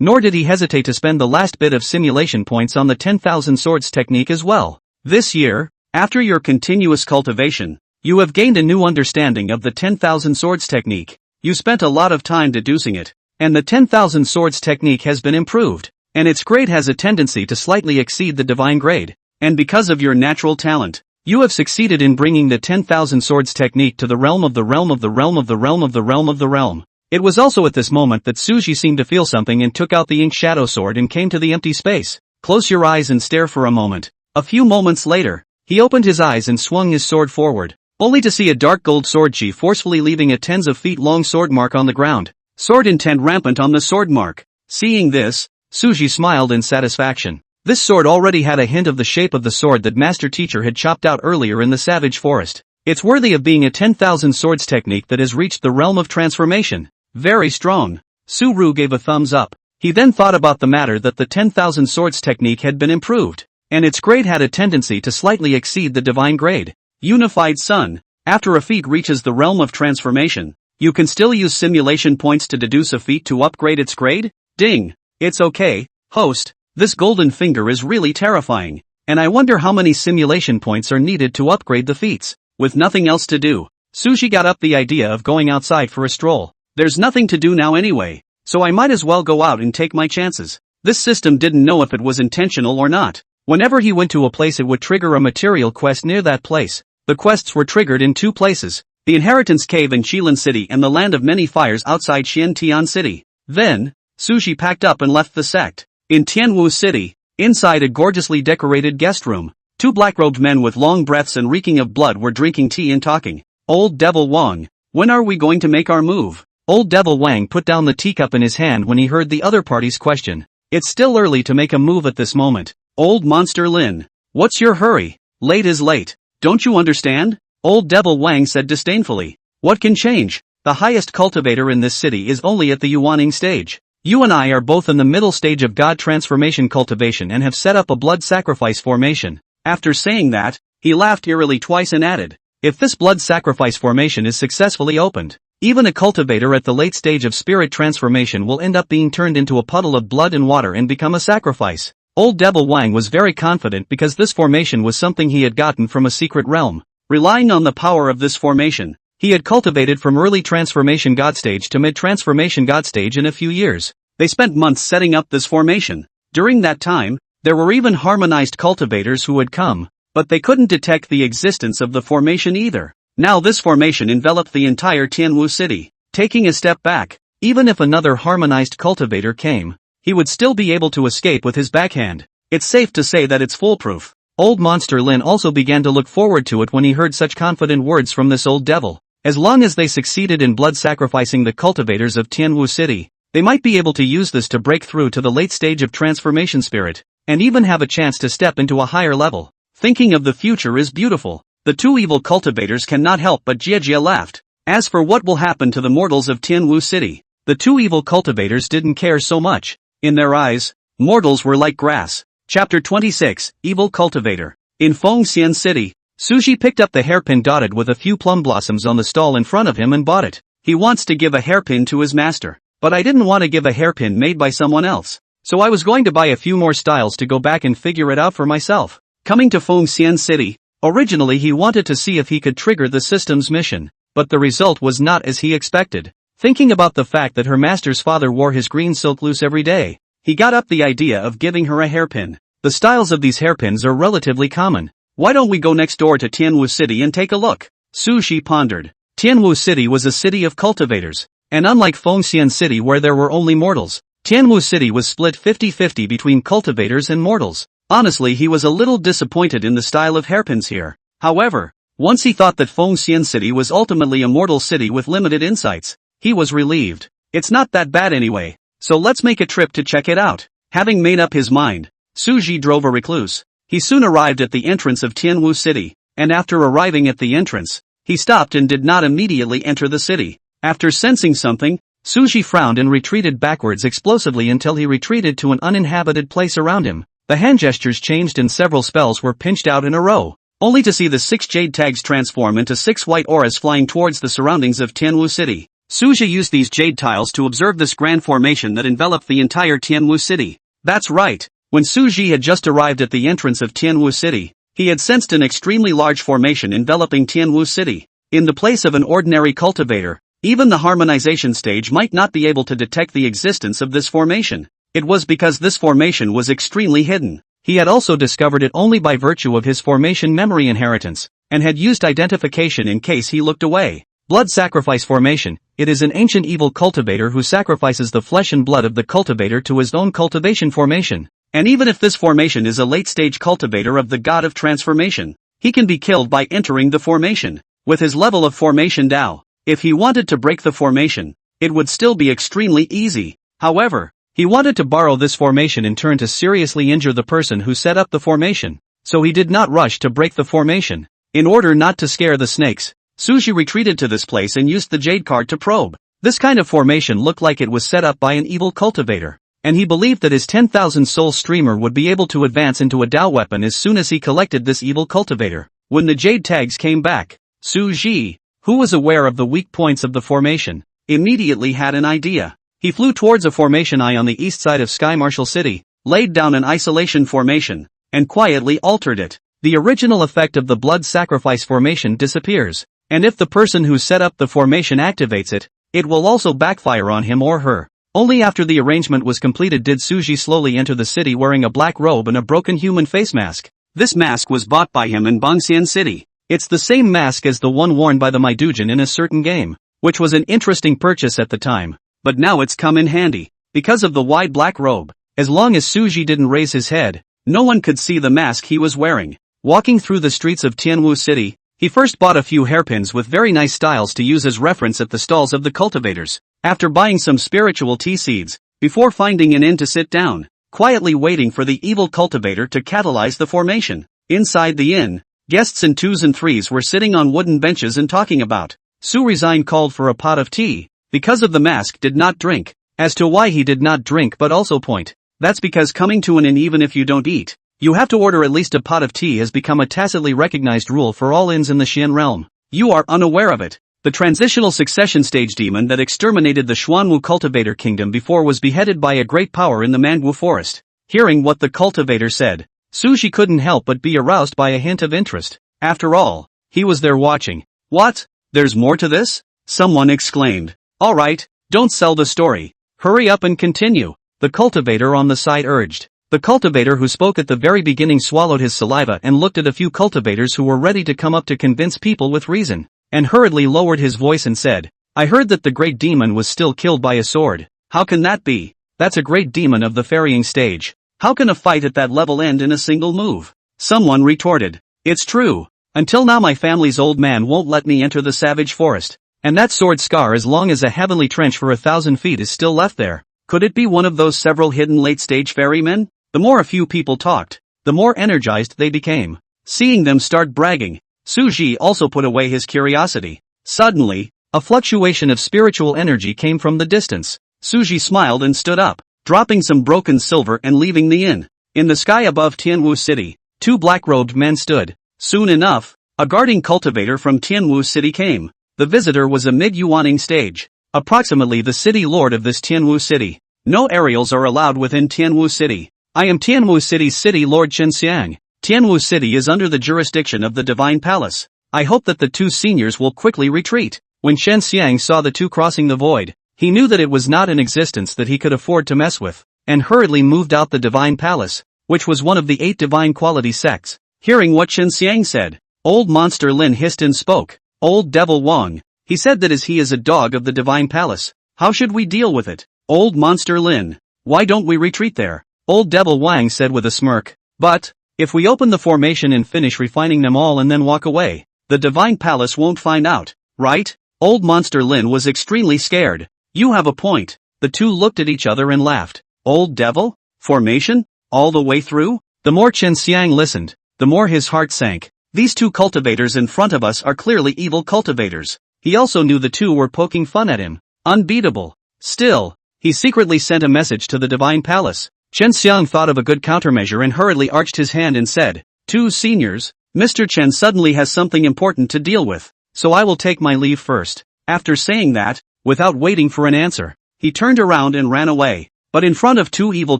nor did he hesitate to spend the last bit of simulation points on the 10,000 swords technique as well. This year, after your continuous cultivation, you have gained a new understanding of the 10,000 swords technique. You spent a lot of time deducing it, and the 10,000 swords technique has been improved, and its grade has a tendency to slightly exceed the divine grade. And because of your natural talent, you have succeeded in bringing the 10,000 swords technique to the realm of the realm of the realm of the realm of the realm of the realm. It was also at this moment that Suji seemed to feel something and took out the ink shadow sword and came to the empty space. Close your eyes and stare for a moment. A few moments later, he opened his eyes and swung his sword forward, only to see a dark gold sword chi forcefully leaving a tens of feet long sword mark on the ground. Sword intent rampant on the sword mark. Seeing this, Suji smiled in satisfaction. This sword already had a hint of the shape of the sword that Master Teacher had chopped out earlier in the savage forest. It's worthy of being a 10,000 swords technique that has reached the realm of transformation. Very strong. Su-Ru gave a thumbs up. He then thought about the matter that the 10,000 swords technique had been improved, and its grade had a tendency to slightly exceed the divine grade. Unified Sun. After a feat reaches the realm of transformation, you can still use simulation points to deduce a feat to upgrade its grade? Ding. It's okay, host. This golden finger is really terrifying, and I wonder how many simulation points are needed to upgrade the feats. With nothing else to do, Suji got up the idea of going outside for a stroll. There's nothing to do now anyway, so I might as well go out and take my chances. This system didn't know if it was intentional or not. Whenever he went to a place it would trigger a material quest near that place. The quests were triggered in two places, the Inheritance Cave in Qilin City and the Land of Many Fires outside Xiantian City. Then, Suji packed up and left the sect. In Tianwu City, inside a gorgeously decorated guest room, two black-robed men with long breaths and reeking of blood were drinking tea and talking. Old Devil Wang, when are we going to make our move? Old Devil Wang put down the teacup in his hand when he heard the other party's question. It's still early to make a move at this moment. Old Monster Lin, what's your hurry? Late is late. Don't you understand? Old Devil Wang said disdainfully. What can change? The highest cultivator in this city is only at the Yuaning stage. You and I are both in the middle stage of God transformation cultivation and have set up a blood sacrifice formation. After saying that, he laughed eerily twice and added, if this blood sacrifice formation is successfully opened, even a cultivator at the late stage of spirit transformation will end up being turned into a puddle of blood and water and become a sacrifice. Old Devil Wang was very confident because this formation was something he had gotten from a secret realm. Relying on the power of this formation, he had cultivated from early transformation god stage to mid-transformation god stage in a few years. They spent months setting up this formation. During that time, there were even harmonized cultivators who had come, but they couldn't detect the existence of the formation either. Now this formation enveloped the entire Tianwu city. Taking a step back, even if another harmonized cultivator came, he would still be able to escape with his backhand. It's safe to say that it's foolproof. Old Monster Lin also began to look forward to it when he heard such confident words from this old devil. As long as they succeeded in blood sacrificing the cultivators of Tianwu City, they might be able to use this to break through to the late stage of transformation spirit, and even have a chance to step into a higher level. Thinking of the future is beautiful. The two evil cultivators cannot help but Jia laughed. As for what will happen to the mortals of Tianwu City, the two evil cultivators didn't care so much. In their eyes, mortals were like grass. Chapter 26, Evil Cultivator. In Fengxian City, Suji picked up the hairpin dotted with a few plum blossoms on the stall in front of him and bought it. He wants to give a hairpin to his master, but I didn't want to give a hairpin made by someone else, so I was going to buy a few more styles to go back and figure it out for myself. Coming to Fengxian City, originally he wanted to see if he could trigger the system's mission, but the result was not as he expected. Thinking about the fact that her master's father wore his green silk loose every day, he got up the idea of giving her a hairpin. The styles of these hairpins are relatively common. Why don't we go next door to Tianwu City and take a look? Suji pondered. Tianwu City was a city of cultivators, and unlike Fengxian City where there were only mortals, Tianwu City was split 50-50 between cultivators and mortals. Honestly, he was a little disappointed in the style of hairpins here. However, once he thought that Fengxian City was ultimately a mortal city with limited insights, he was relieved. It's not that bad anyway, so let's make a trip to check it out. Having made up his mind, Suji drove a recluse. He soon arrived at the entrance of Tianwu City, and after arriving at the entrance, he stopped and did not immediately enter the city. After sensing something, Suji frowned and retreated backwards explosively until he retreated to an uninhabited place around him. The hand gestures changed and several spells were pinched out in a row, only to see the 6 jade tags transform into 6 white auras flying towards the surroundings of Tianwu City. Suji used these jade tiles to observe this grand formation that enveloped the entire Tianwu City. That's right. When Suji had just arrived at the entrance of Tianwu City, he had sensed an extremely large formation enveloping Tianwu City. In the place of an ordinary cultivator, even the harmonization stage might not be able to detect the existence of this formation. It was because this formation was extremely hidden. He had also discovered it only by virtue of his formation memory inheritance, and had used identification in case he looked away. Blood sacrifice formation. It is an ancient evil cultivator who sacrifices the flesh and blood of the cultivator to his own cultivation formation. And even if this formation is a late-stage cultivator of the god of transformation, he can be killed by entering the formation. With his level of formation Dao, if he wanted to break the formation, it would still be extremely easy. However, he wanted to borrow this formation in turn to seriously injure the person who set up the formation, so he did not rush to break the formation. In order not to scare the snakes, Suji retreated to this place and used the jade card to probe. This kind of formation looked like it was set up by an evil cultivator, and he believed that his 10,000 soul streamer would be able to advance into a Dao weapon as soon as he collected this evil cultivator. When the jade tags came back, Suji, who was aware of the weak points of the formation, immediately had an idea. He flew towards a formation eye on the east side of Sky Marshal City, laid down an isolation formation, and quietly altered it. The original effect of the blood sacrifice formation disappears, and if the person who set up the formation activates it, it will also backfire on him or her. Only after the arrangement was completed did Suji slowly enter the city wearing a black robe and a broken human face mask. This mask was bought by him in Bangxian City. It's the same mask as the one worn by the Maidujin in a certain game, which was an interesting purchase at the time, but now it's come in handy. Because of the wide black robe, as long as Suji didn't raise his head, no one could see the mask he was wearing. Walking through the streets of Tianwu City, he first bought a few hairpins with very nice styles to use as reference at the stalls of the cultivators. After buying some spiritual tea seeds, before finding an inn to sit down, quietly waiting for the evil cultivator to catalyze the formation. Inside the inn, guests in 2s and 3s were sitting on wooden benches and talking about. Su Resign called for a pot of tea. Because of the mask did not drink. As to why he did not drink but also point. That's because coming to an inn even if you don't eat, you have to order at least a pot of tea has become a tacitly recognized rule for all inns in the Xian realm. You are unaware of it. The transitional succession stage demon that exterminated the Xuanwu cultivator kingdom before was beheaded by a great power in the manhwa forest. Hearing what the cultivator said, Suji couldn't help but be aroused by a hint of interest. After all, he was there watching. What? There's more to this? Someone exclaimed. Alright, don't sell the story. Hurry up and continue. The cultivator on the side urged. The cultivator who spoke at the very beginning swallowed his saliva and looked at a few cultivators who were ready to come up to convince people with reason, and hurriedly lowered his voice and said, I heard that the great demon was still killed by a sword. How can that be? That's a great demon of the ferrying stage. How can a fight at that level end in a single move? Someone retorted. It's true. Until now my family's old man won't let me enter the savage forest. And that sword scar as long as a heavenly trench for 1,000 feet is still left there. Could it be one of those several hidden late-stage ferrymen? The more a few people talked, the more energized they became. Seeing them start bragging, Suji also put away his curiosity. Suddenly, a fluctuation of spiritual energy came from the distance. Suji smiled and stood up, dropping some broken silver and leaving the inn. In the sky above Tianwu City, 2 black-robed men stood. Soon enough, a guarding cultivator from Tianwu City came. The visitor was a mid-yuaning stage, approximately the city lord of this Tianwu City. No aerials are allowed within Tianwu City. I am Tianwu City's city lord Chen Xiang. Tianwu City is under the jurisdiction of the Divine Palace. I hope that the 2 seniors will quickly retreat. When Chen Xiang saw the 2 crossing the void, he knew that it was not an existence that he could afford to mess with, and hurriedly moved out the Divine Palace, which was one of the 8 divine quality sects. Hearing what Chen Xiang said, old monster Lin hissed and spoke. Old devil Wang, he said that as he is a dog of the Divine Palace, how should we deal with it? Old monster Lin, why don't we retreat there? Old devil Wang said with a smirk. But, if we open the formation and finish refining them all and then walk away, the Divine Palace won't find out, right? Old monster Lin was extremely scared. You have a point. The 2 looked at each other and laughed. Old devil? Formation? All the way through? The more Chen Xiang listened, the more his heart sank. These 2 cultivators in front of us are clearly evil cultivators. He also knew the 2 were poking fun at him. Unbeatable. Still, he secretly sent a message to the Divine Palace. Chen Xiang thought of a good countermeasure and hurriedly arched his hand and said, 2 seniors, Mr. Chen suddenly has something important to deal with, so I will take my leave first. After saying that, without waiting for an answer, he turned around and ran away. But in front of 2 evil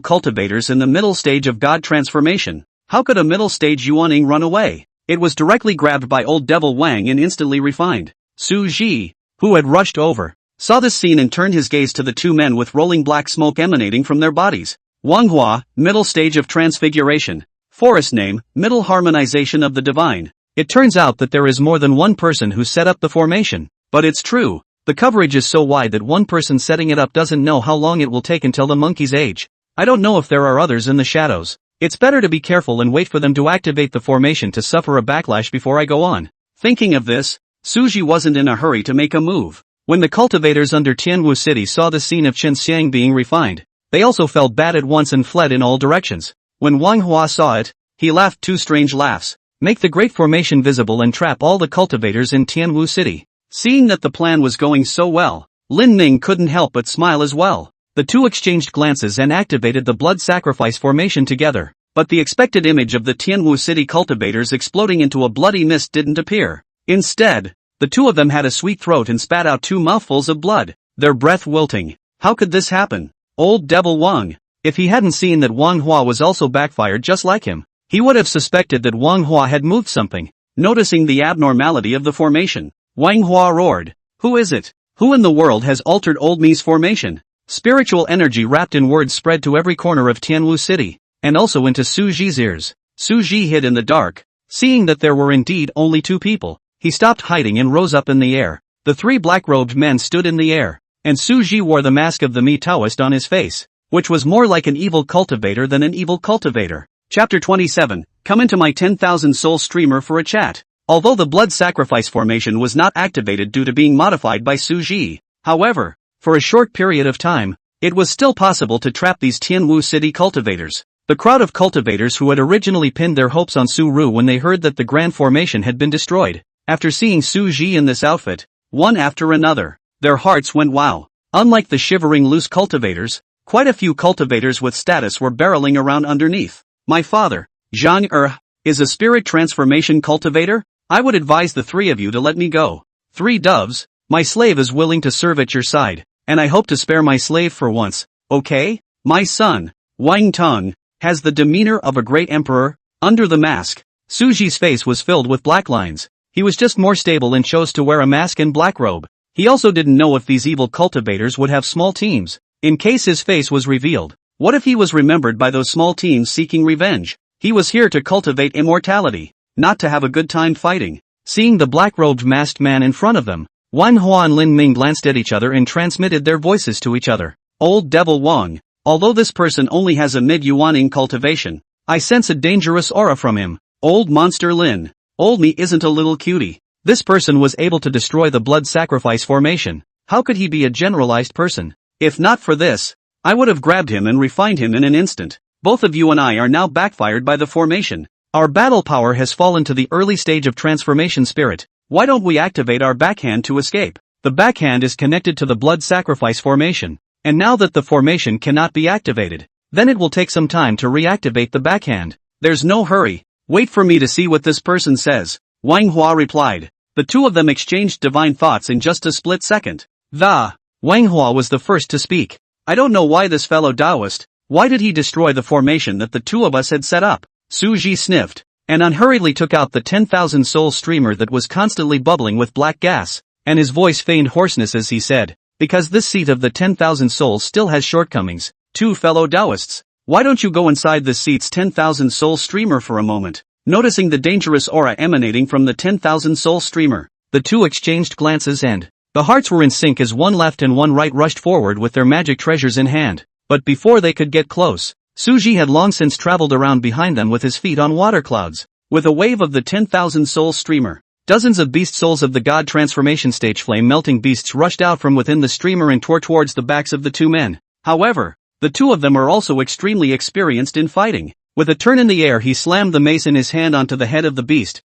cultivators in the middle stage of God transformation, how could a middle stage Yuaning run away? It was directly grabbed by old devil Wang and instantly refined. Su Ji, who had rushed over, saw this scene and turned his gaze to the 2 men with rolling black smoke emanating from their bodies. Manhwa, middle stage of transfiguration. Forest name, middle harmonization of the divine. It turns out that there is more than one person who set up the formation. But it's true, the coverage is so wide that one person setting it up doesn't know how long it will take until the monkey's age. I don't know if there are others in the shadows. It's better to be careful and wait for them to activate the formation to suffer a backlash before I go on. Thinking of this, Suji wasn't in a hurry to make a move. When the cultivators under Tianwu City saw the scene of Chen Xiang being refined, they also felt bad at once and fled in all directions. When Wang Hua saw it, he laughed 2 strange laughs. Make the great formation visible and trap all the cultivators in Tianwu City. Seeing that the plan was going so well, Lin Ning couldn't help but smile as well. The 2 exchanged glances and activated the blood sacrifice formation together, but the expected image of the Tianwu City cultivators exploding into a bloody mist didn't appear. Instead, the 2 of them had a sweet throat and spat out 2 mouthfuls of blood, their breath wilting. How could this happen? Old devil Wang. If he hadn't seen that Wang Hua was also backfired just like him, he would have suspected that Wang Hua had moved something. Noticing the abnormality of the formation, Wang Hua roared, "Who is it? Who in the world has altered old me's formation?" Spiritual energy wrapped in words spread to every corner of Tianwu City, and also into Su Ji's ears. Su Ji hid in the dark. Seeing that there were indeed only 2 people, he stopped hiding and rose up in the air. The 3 black-robed men stood in the air, and Su Ji wore the mask of the Mi Taoist on his face, which was more like an evil cultivator than an evil cultivator. Chapter 27, come into my 10,000 soul streamer for a chat. Although the blood sacrifice formation was not activated due to being modified by Su Ji, however, for a short period of time, it was still possible to trap these Tianwu City cultivators. The crowd of cultivators who had originally pinned their hopes on Su Ru when they heard that the grand formation had been destroyed, after seeing Su Ji in this outfit, one after another, their hearts went wow. Unlike the shivering loose cultivators, quite a few cultivators with status were barreling around underneath. My father, Zhang is a spirit transformation cultivator? I would advise the 3 of you to let me go. 3 doves, my slave is willing to serve at your side, and I hope to spare my slave for once, okay? My son, Wang Tong, has the demeanor of a great emperor. Under the mask, Su Ji's face was filled with black lines. He was just more stable and chose to wear a mask and black robe. He also didn't know if these evil cultivators would have small teams, in case his face was revealed. What if he was remembered by those small teams seeking revenge? He was here to cultivate immortality, not to have a good time fighting. Seeing the black-robed masked man in front of them, Wan Hua and Lin Ming glanced at each other and transmitted their voices to each other. Old devil Wang, although this person only has a mid-yuaning cultivation, I sense a dangerous aura from him. Old monster Lin. Old me isn't a little cutie. This person was able to destroy the blood sacrifice formation. How could he be a generalized person? If not for this, I would have grabbed him and refined him in an instant. Both of you and I are now backfired by the formation. Our battle power has fallen to the early stage of transformation spirit. Why don't we activate our backhand to escape? The backhand is connected to the blood sacrifice formation. And now that the formation cannot be activated, then it will take some time to reactivate the backhand. There's no hurry. Wait for me to see what this person says. Manhwa replied. The two of them exchanged divine thoughts in just a split second. Manhwa was the first to speak. I don't know why this fellow Taoist, why did he destroy the formation that the two of us had set up? Suji sniffed, and unhurriedly took out the 10,000 soul streamer that was constantly bubbling with black gas, and his voice feigned hoarseness as he said, because this seat of the 10,000 souls still has shortcomings. Two fellow Taoists, why don't you go inside this seat's 10,000 soul streamer for a moment? Noticing the dangerous aura emanating from the 10,000 soul streamer, the two exchanged glances and the hearts were in sync as one left and one right rushed forward with their magic treasures in hand. But before they could get close, Suji had long since traveled around behind them with his feet on water clouds. With a wave of the 10,000 soul streamer, dozens of beast souls of the god transformation stage flame melting beasts rushed out from within the streamer and tore towards the backs of the two men. However, the two of them are also extremely experienced in fighting. With a turn in the air he slammed the mace in his hand onto the head of the beast.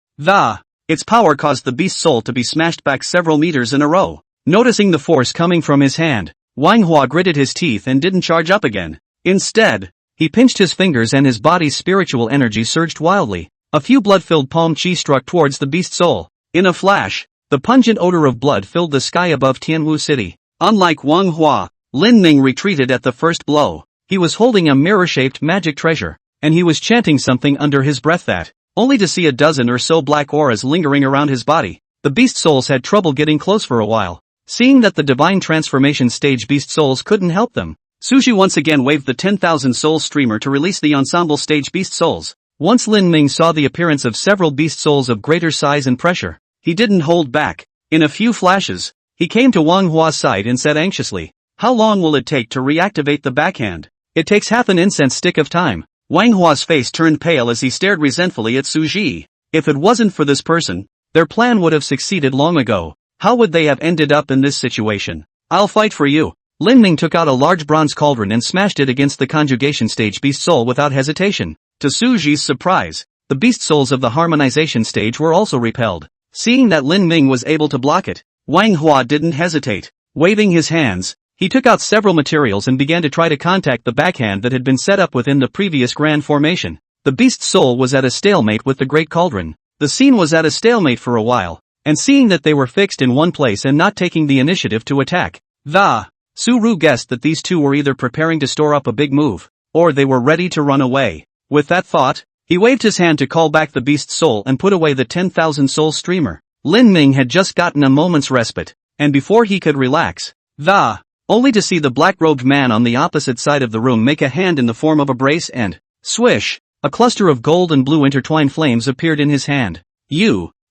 Its power caused the beast's soul to be smashed back several meters in a row. Noticing the force coming from his hand, Manhwa gritted his teeth and didn't charge up again. Instead, he pinched his fingers and his body's spiritual energy surged wildly. A few blood-filled palm chi struck towards the beast's soul. In a flash, the pungent odor of blood filled the sky above Tianwu City. Unlike Wang Hua, Lin Ming retreated at the first blow. He was holding a mirror-shaped magic treasure, and he was chanting something under his breath that, only to see a dozen or so black auras lingering around his body. The beast souls had trouble getting close for a while. Seeing that the divine transformation stage beast souls couldn't help them, Suji once again waved the 10,000 soul streamer to release the ensemble stage beast souls. Once Lin Ming saw the appearance of several beast souls of greater size and pressure, he didn't hold back. In a few flashes, he came to Wang Hua's side and said anxiously, "How long will it take to reactivate the backhand?" "It takes half an incense stick of time." Wang Hua's face turned pale as he stared resentfully at Suji. If it wasn't for this person, their plan would have succeeded long ago. How would they have ended up in this situation? "I'll fight for you." Lin Ming took out a large bronze cauldron and smashed it against the conjugation stage beast soul without hesitation. To Suji's surprise, the beast souls of the harmonization stage were also repelled. Seeing that Lin Ming was able to block it, Wang Hua didn't hesitate. Waving his hands, he took out several materials and began to try to contact the backhand that had been set up within the previous grand formation. The beast soul was at a stalemate with the great cauldron. The scene was at a stalemate for a while, and seeing that they were fixed in one place and not taking the initiative to attack, Su-Ru guessed that these two were either preparing to store up a big move, or they were ready to run away. With that thought, he waved his hand to call back the beast's soul and put away the 10,000 soul streamer. Lin Ming had just gotten a moment's respite, and before he could relax, only to see the black-robed man on the opposite side of the room make a hand in the form of a brace and, swish, a cluster of gold and blue intertwined flames appeared in his hand.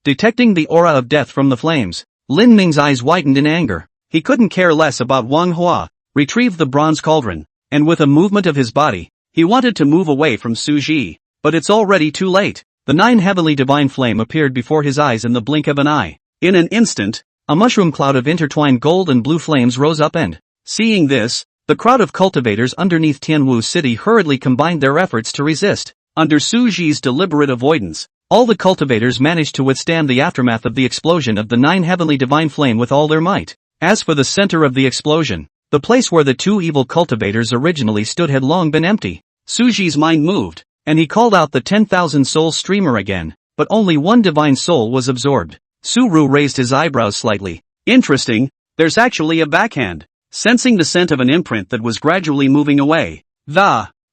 Detecting the aura of death from the flames, Lin Ming's eyes widened in anger. He couldn't care less about Wang Hua, retrieved the bronze cauldron, and with a movement of his body, he wanted to move away from Suji. But it's already too late. The 9 heavenly divine flame appeared before his eyes in the blink of an eye. In an instant, a mushroom cloud of intertwined gold and blue flames rose up and, seeing this, the crowd of cultivators underneath Tianwu City hurriedly combined their efforts to resist. Under Suji's deliberate avoidance, all the cultivators managed to withstand the aftermath of the explosion of the 9 heavenly divine flame with all their might. As for the center of the explosion, the place where the 2 evil cultivators originally stood had long been empty. Suji's mind moved, and he called out the 10,000 soul streamer again, but only one divine soul was absorbed. Su-Ru raised his eyebrows slightly. "Interesting, there's actually a backhand." Sensing the scent of an imprint that was gradually moving away,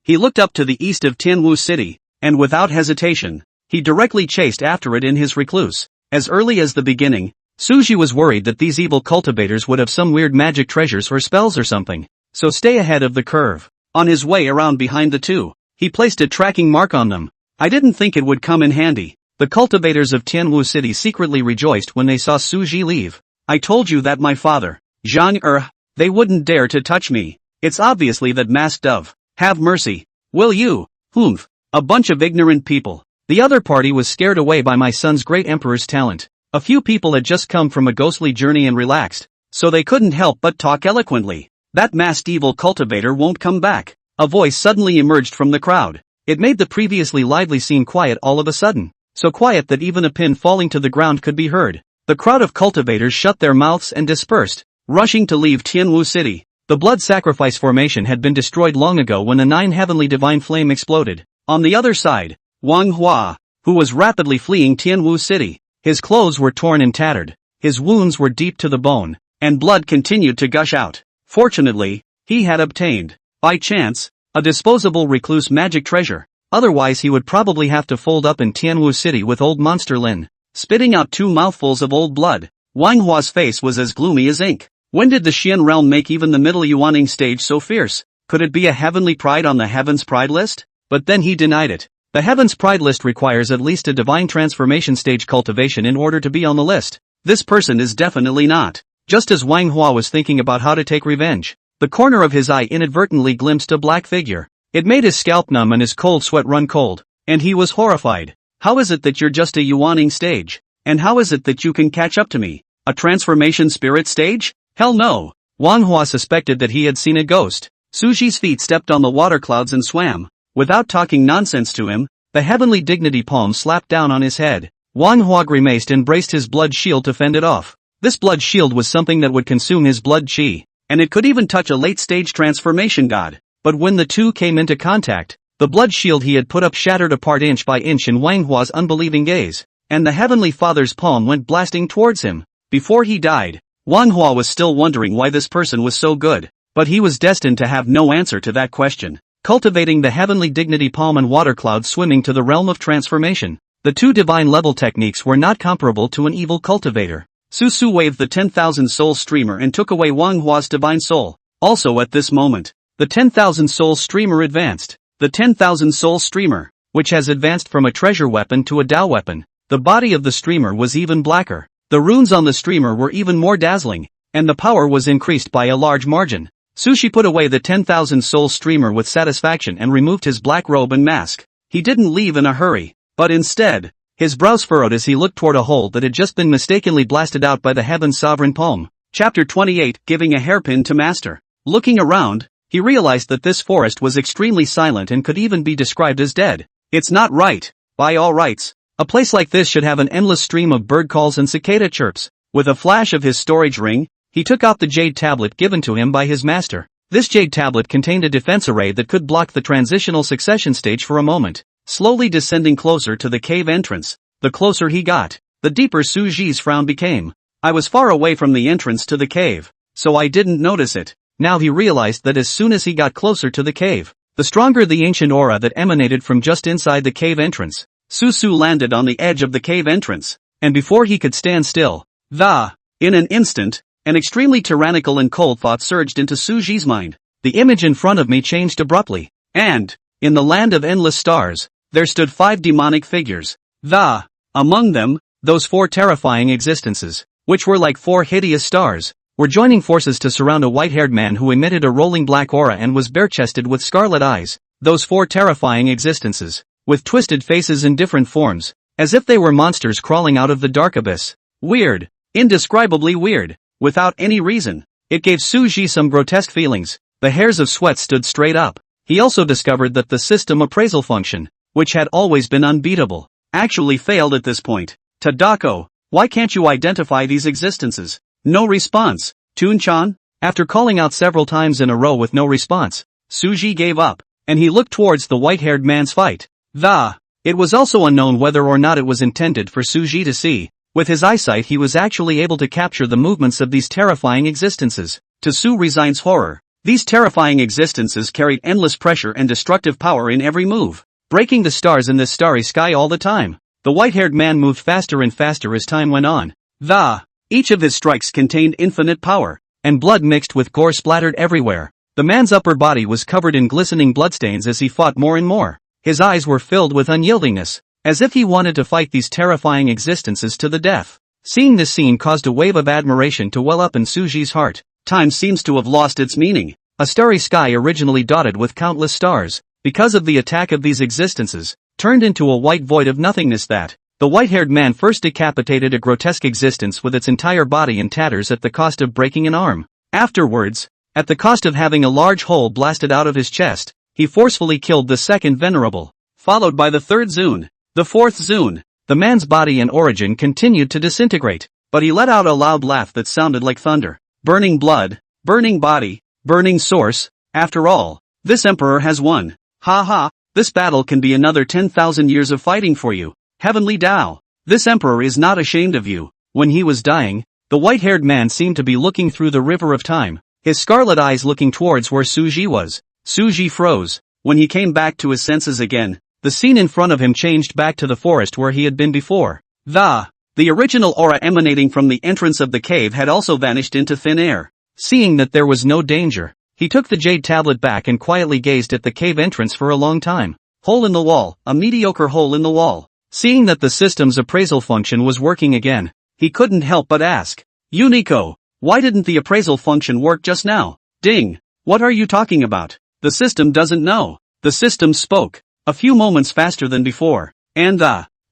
he looked up to the east of Tianwu City, and without hesitation, he directly chased after it in his recluse. As early as the beginning, Suji was worried that these evil cultivators would have some weird magic treasures or spells or something, so stay ahead of the curve. On his way around behind the two, he placed a tracking mark on them. "I didn't think it would come in handy." The cultivators of Tianwu City secretly rejoiced when they saw Suji leave. "I told you that my father, Zhang they wouldn't dare to touch me. It's obviously that masked dove. Have mercy. Will you? A bunch of ignorant people." The other party was scared away by my son's great emperor's talent. A few people had just come from a ghostly journey and relaxed, so they couldn't help but talk eloquently. That masked evil cultivator won't come back. A voice suddenly emerged from the crowd. It made the previously lively scene quiet all of a sudden, so quiet that even a pin falling to the ground could be heard. The crowd of cultivators shut their mouths and dispersed, rushing to leave Tianwu City. The blood sacrifice formation had been destroyed long ago when the 9 heavenly divine flame exploded. On the other side, manhwa, who was rapidly fleeing Tianwu City. His clothes were torn and tattered, his wounds were deep to the bone, and blood continued to gush out. Fortunately, he had obtained, by chance, a disposable recluse magic treasure. Otherwise he would probably have to fold up in Tianwu City with old Monster Lin, spitting out 2 mouthfuls of old blood. Wang Hua's face was as gloomy as ink. When did the Xian realm make even the middle Yuaning stage so fierce? Could it be a heavenly pride on the Heaven's Pride list? But then he denied it. The Heaven's Pride list requires at least a divine transformation stage cultivation in order to be on the list. This person is definitely not. Just as Wang Hua was thinking about how to take revenge, the corner of his eye inadvertently glimpsed a black figure. It made his scalp numb and his cold sweat run cold, and he was horrified. How is it that you're just a Yuaning stage? And how is it that you can catch up to me? A transformation spirit stage? Hell no. Wang Hua suspected that he had seen a ghost. Suji's feet stepped on the water clouds and swam. Without talking nonsense to him, the heavenly dignity palm slapped down on his head. Wang Hua grimaced and braced his blood shield to fend it off. This blood shield was something that would consume his blood chi, and it could even touch a late-stage transformation god. But when the two came into contact, the blood shield he had put up shattered apart inch by inch in Wang Hua's unbelieving gaze, and the Heavenly Father's palm went blasting towards him. Before he died, Wang Hua was still wondering why this person was so good, but he was destined to have no answer to that question. Cultivating the heavenly dignity palm and water cloud swimming to the realm of transformation, the two divine level techniques were not comparable to an evil cultivator. Su waved the 10,000 soul streamer and took away Wang Hua's divine soul. Also at this moment, the 10,000 soul streamer advanced. The 10,000 soul streamer, which has advanced from a treasure weapon to a Dao weapon. The body of the streamer was even blacker. The runes on the streamer were even more dazzling, and the power was increased by a large margin. Sushi put away the 10,000 soul streamer with satisfaction and removed his black robe and mask. He didn't leave in a hurry, but instead, his brows furrowed as he looked toward a hole that had just been mistakenly blasted out by the Heaven's sovereign palm. Chapter 28, Giving a Hairpin to Master. Looking around, he realized that this forest was extremely silent and could even be described as dead. It's not right. By all rights, a place like this should have an endless stream of bird calls and cicada chirps. With a flash of his storage ring, he took out the jade tablet given to him by his master. This jade tablet contained a defense array that could block the transitional succession stage for a moment. Slowly descending closer to the cave entrance, the closer he got, the deeper Su Ji's frown became. I was far away from the entrance to the cave, so I didn't notice it. Now he realized that as soon as he got closer to the cave, the stronger the ancient aura that emanated from just inside the cave entrance. Su landed on the edge of the cave entrance, and before he could stand still, in an instant, an extremely tyrannical and cold thought surged into Su Ji's mind. The image in front of me changed abruptly, and, in the land of endless stars, there stood 5 demonic figures. Among them, those 4 terrifying existences, which were like 4 hideous stars, were joining forces to surround a white-haired man who emitted a rolling black aura and was bare-chested with scarlet eyes. Those 4 terrifying existences, with twisted faces in different forms, as if they were monsters crawling out of the dark abyss. Weird. Indescribably weird. Without any reason. It gave Su Ji some grotesque feelings. The hairs of sweat stood straight up. He also discovered that the system appraisal function, which had always been unbeatable, actually failed at this point. Tadako, why can't you identify these existences? No response. Toon-chan? After calling out several times in a row with no response, Suji gave up, and he looked towards the white-haired man's fight. It was also unknown whether or not it was intended for Suji to see. With his eyesight he was actually able to capture the movements of these terrifying existences. To Su Resigns' horror, these terrifying existences carried endless pressure and destructive power in every move, breaking the stars in this starry sky all the time. The white-haired man moved faster and faster as time went on. Each of his strikes contained infinite power, and blood mixed with gore splattered everywhere. The man's upper body was covered in glistening bloodstains as he fought more and more. His eyes were filled with unyieldingness, as if he wanted to fight these terrifying existences to the death. Seeing this scene caused a wave of admiration to well up in Suji's heart. Time seems to have lost its meaning. A starry sky originally dotted with countless stars. Because of the attack of these existences, turned into a white void of nothingness that, the white-haired man first decapitated a grotesque existence with its entire body in tatters at the cost of breaking an arm. Afterwards, at the cost of having a large hole blasted out of his chest, he forcefully killed the second venerable, followed by the third Zune, the fourth Zune. The man's body and origin continued to disintegrate, but he let out a loud laugh that sounded like thunder. Burning blood, burning body, burning source, after all, this emperor has won. Ha ha, this battle can be another 10,000 years of fighting for you. Heavenly Tao, this emperor is not ashamed of you. When he was dying, the white-haired man seemed to be looking through the river of time, his scarlet eyes looking towards where Suji was. Suji froze. When he came back to his senses again, the scene in front of him changed back to the forest where he had been before. The original aura emanating from the entrance of the cave had also vanished into thin air. Seeing that there was no danger, he took the jade tablet back and quietly gazed at the cave entrance for a long time. Hole in the wall, a mediocre hole in the wall. Seeing that the system's appraisal function was working again, he couldn't help but ask, Unico, why didn't the appraisal function work just now? Ding! What are you talking about? The system doesn't know. The system spoke. A few moments faster than before, and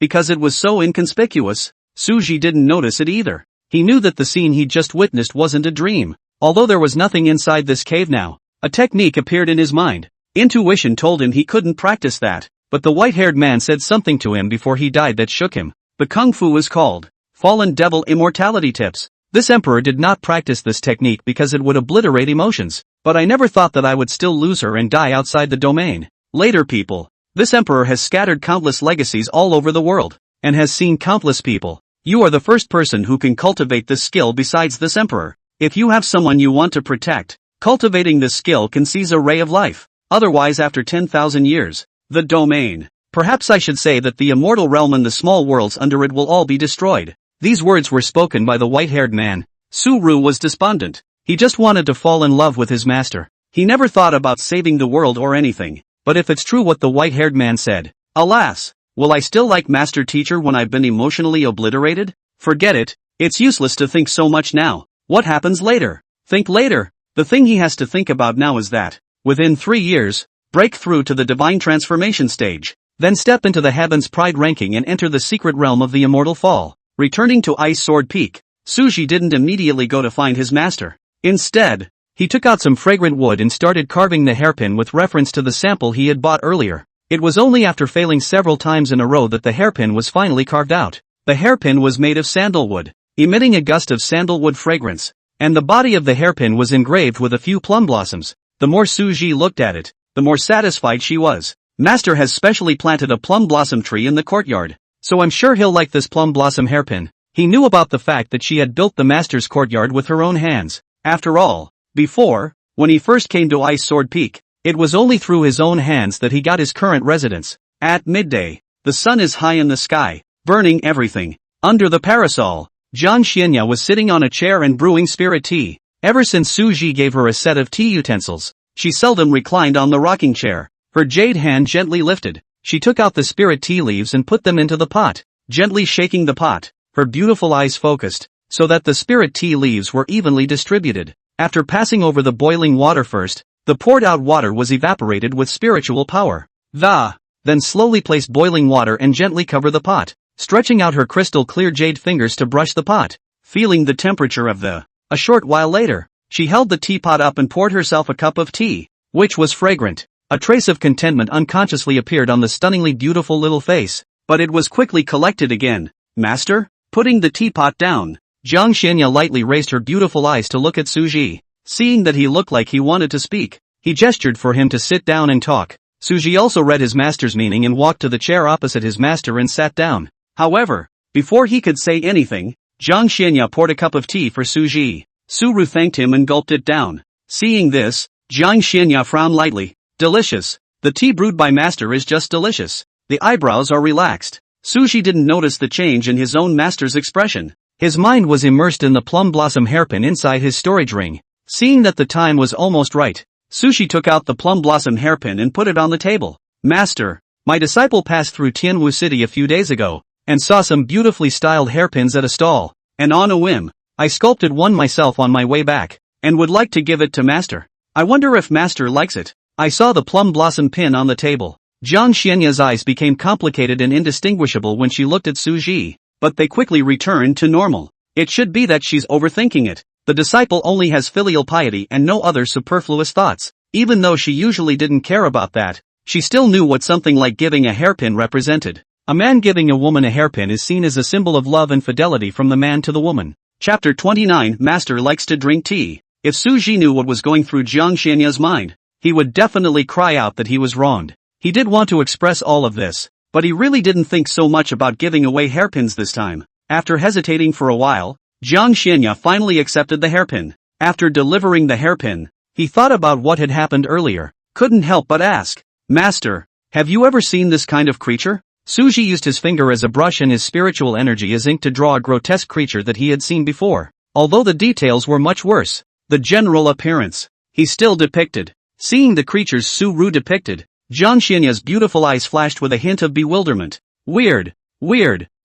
because it was so inconspicuous, Suji didn't notice it either. He knew that the scene he'd just witnessed wasn't a dream. Although there was nothing inside this cave now, a technique appeared in his mind. Intuition told him he couldn't practice that, but the white-haired man said something to him before he died that shook him. The kung fu was called Fallen Devil Immortality Tips. This emperor did not practice this technique because it would obliterate emotions, but I never thought that I would still lose her and die outside the domain. Later people. This emperor has scattered countless legacies all over the world, and has seen countless people. You are the first person who can cultivate this skill besides this emperor. If you have someone you want to protect, cultivating this skill can seize a ray of life. Otherwise after 10,000 years, the domain. Perhaps I should say that the immortal realm and the small worlds under it will all be destroyed. These words were spoken by the white-haired man. Suru was despondent. He just wanted to fall in love with his master. He never thought about saving the world or anything. But if it's true what the white-haired man said, alas, will I still like master teacher when I've been emotionally obliterated? Forget it, it's useless to think so much now. What happens later? Think later. The thing he has to think about now is that, within 3 years, break through to the divine transformation stage, then step into the heavens pride ranking and enter the secret realm of the immortal fall. Returning to Ice Sword Peak, Suji didn't immediately go to find his master. Instead, he took out some fragrant wood and started carving the hairpin with reference to the sample he had bought earlier. It was only after failing several times in a row that the hairpin was finally carved out. The hairpin was made of sandalwood, emitting a gust of sandalwood fragrance, and the body of the hairpin was engraved with a few plum blossoms. The more Suji looked at it, the more satisfied she was. Master has specially planted a plum blossom tree in the courtyard, so I'm sure he'll like this plum blossom hairpin. He knew about the fact that she had built the master's courtyard with her own hands. After all, before, when he first came to Ice Sword Peak, it was only through his own hands that he got his current residence. At midday, the sun is high in the sky, burning everything. Under the parasol, Jiang Xianya was sitting on a chair and brewing spirit tea. Ever since Suji gave her a set of tea utensils, she seldom reclined on the rocking chair. Her jade hand gently lifted, she took out the spirit tea leaves and put them into the pot, gently shaking the pot, her beautiful eyes focused, so that the spirit tea leaves were evenly distributed. After passing over the boiling water first, the poured out water was evaporated with spiritual power. Then slowly place boiling water and gently cover the pot, stretching out her crystal clear jade fingers to brush the pot, feeling the temperature of the. A short while later, she held the teapot up and poured herself a cup of tea, which was fragrant. A trace of contentment unconsciously appeared on the stunningly beautiful little face, but it was quickly collected again. Master? Putting the teapot down, Jiang Xianya lightly raised her beautiful eyes to look at Suji. Seeing that he looked like he wanted to speak, he gestured for him to sit down and talk. Suji also read his master's meaning and walked to the chair opposite his master and sat down. However, before he could say anything, Jiang Xianya poured a cup of tea for Suji. Suru thanked him and gulped it down. Seeing this, Jiang Xianya frowned lightly. Delicious. The tea brewed by master is just delicious. The eyebrows are relaxed. Suji didn't notice the change in his own master's expression. His mind was immersed in the plum blossom hairpin inside his storage ring. Seeing that the time was almost right, Suji took out the plum blossom hairpin and put it on the table. Master, my disciple passed through Tianwu City a few days ago, and saw some beautifully styled hairpins at a stall, and on a whim, I sculpted one myself on my way back, and would like to give it to master. I wonder if master likes it. I saw the plum blossom pin on the table. Jiang Xianya's eyes became complicated and indistinguishable when she looked at Suji, but they quickly returned to normal. It should be that she's overthinking it. The disciple only has filial piety and no other superfluous thoughts. Even though she usually didn't care about that, she still knew what something like giving a hairpin represented. A man giving a woman a hairpin is seen as a symbol of love and fidelity from the man to the woman. Chapter 29. Master likes to drink tea. If Suji knew what was going through Jiang Xianya's mind, he would definitely cry out that he was wronged. He did want to express all of this, but he really didn't think so much about giving away hairpins this time. After hesitating for a while, Jiang Xianya finally accepted the hairpin. After delivering the hairpin, he thought about what had happened earlier. Couldn't help but ask, "Master, have you ever seen this kind of creature?" Suji used his finger as a brush and his spiritual energy as ink to draw a grotesque creature that he had seen before. Although the details were much worse, the general appearance, he still depicted. Seeing the creatures Su-Ru depicted, Jiang Xianya's beautiful eyes flashed with a hint of bewilderment. Weird.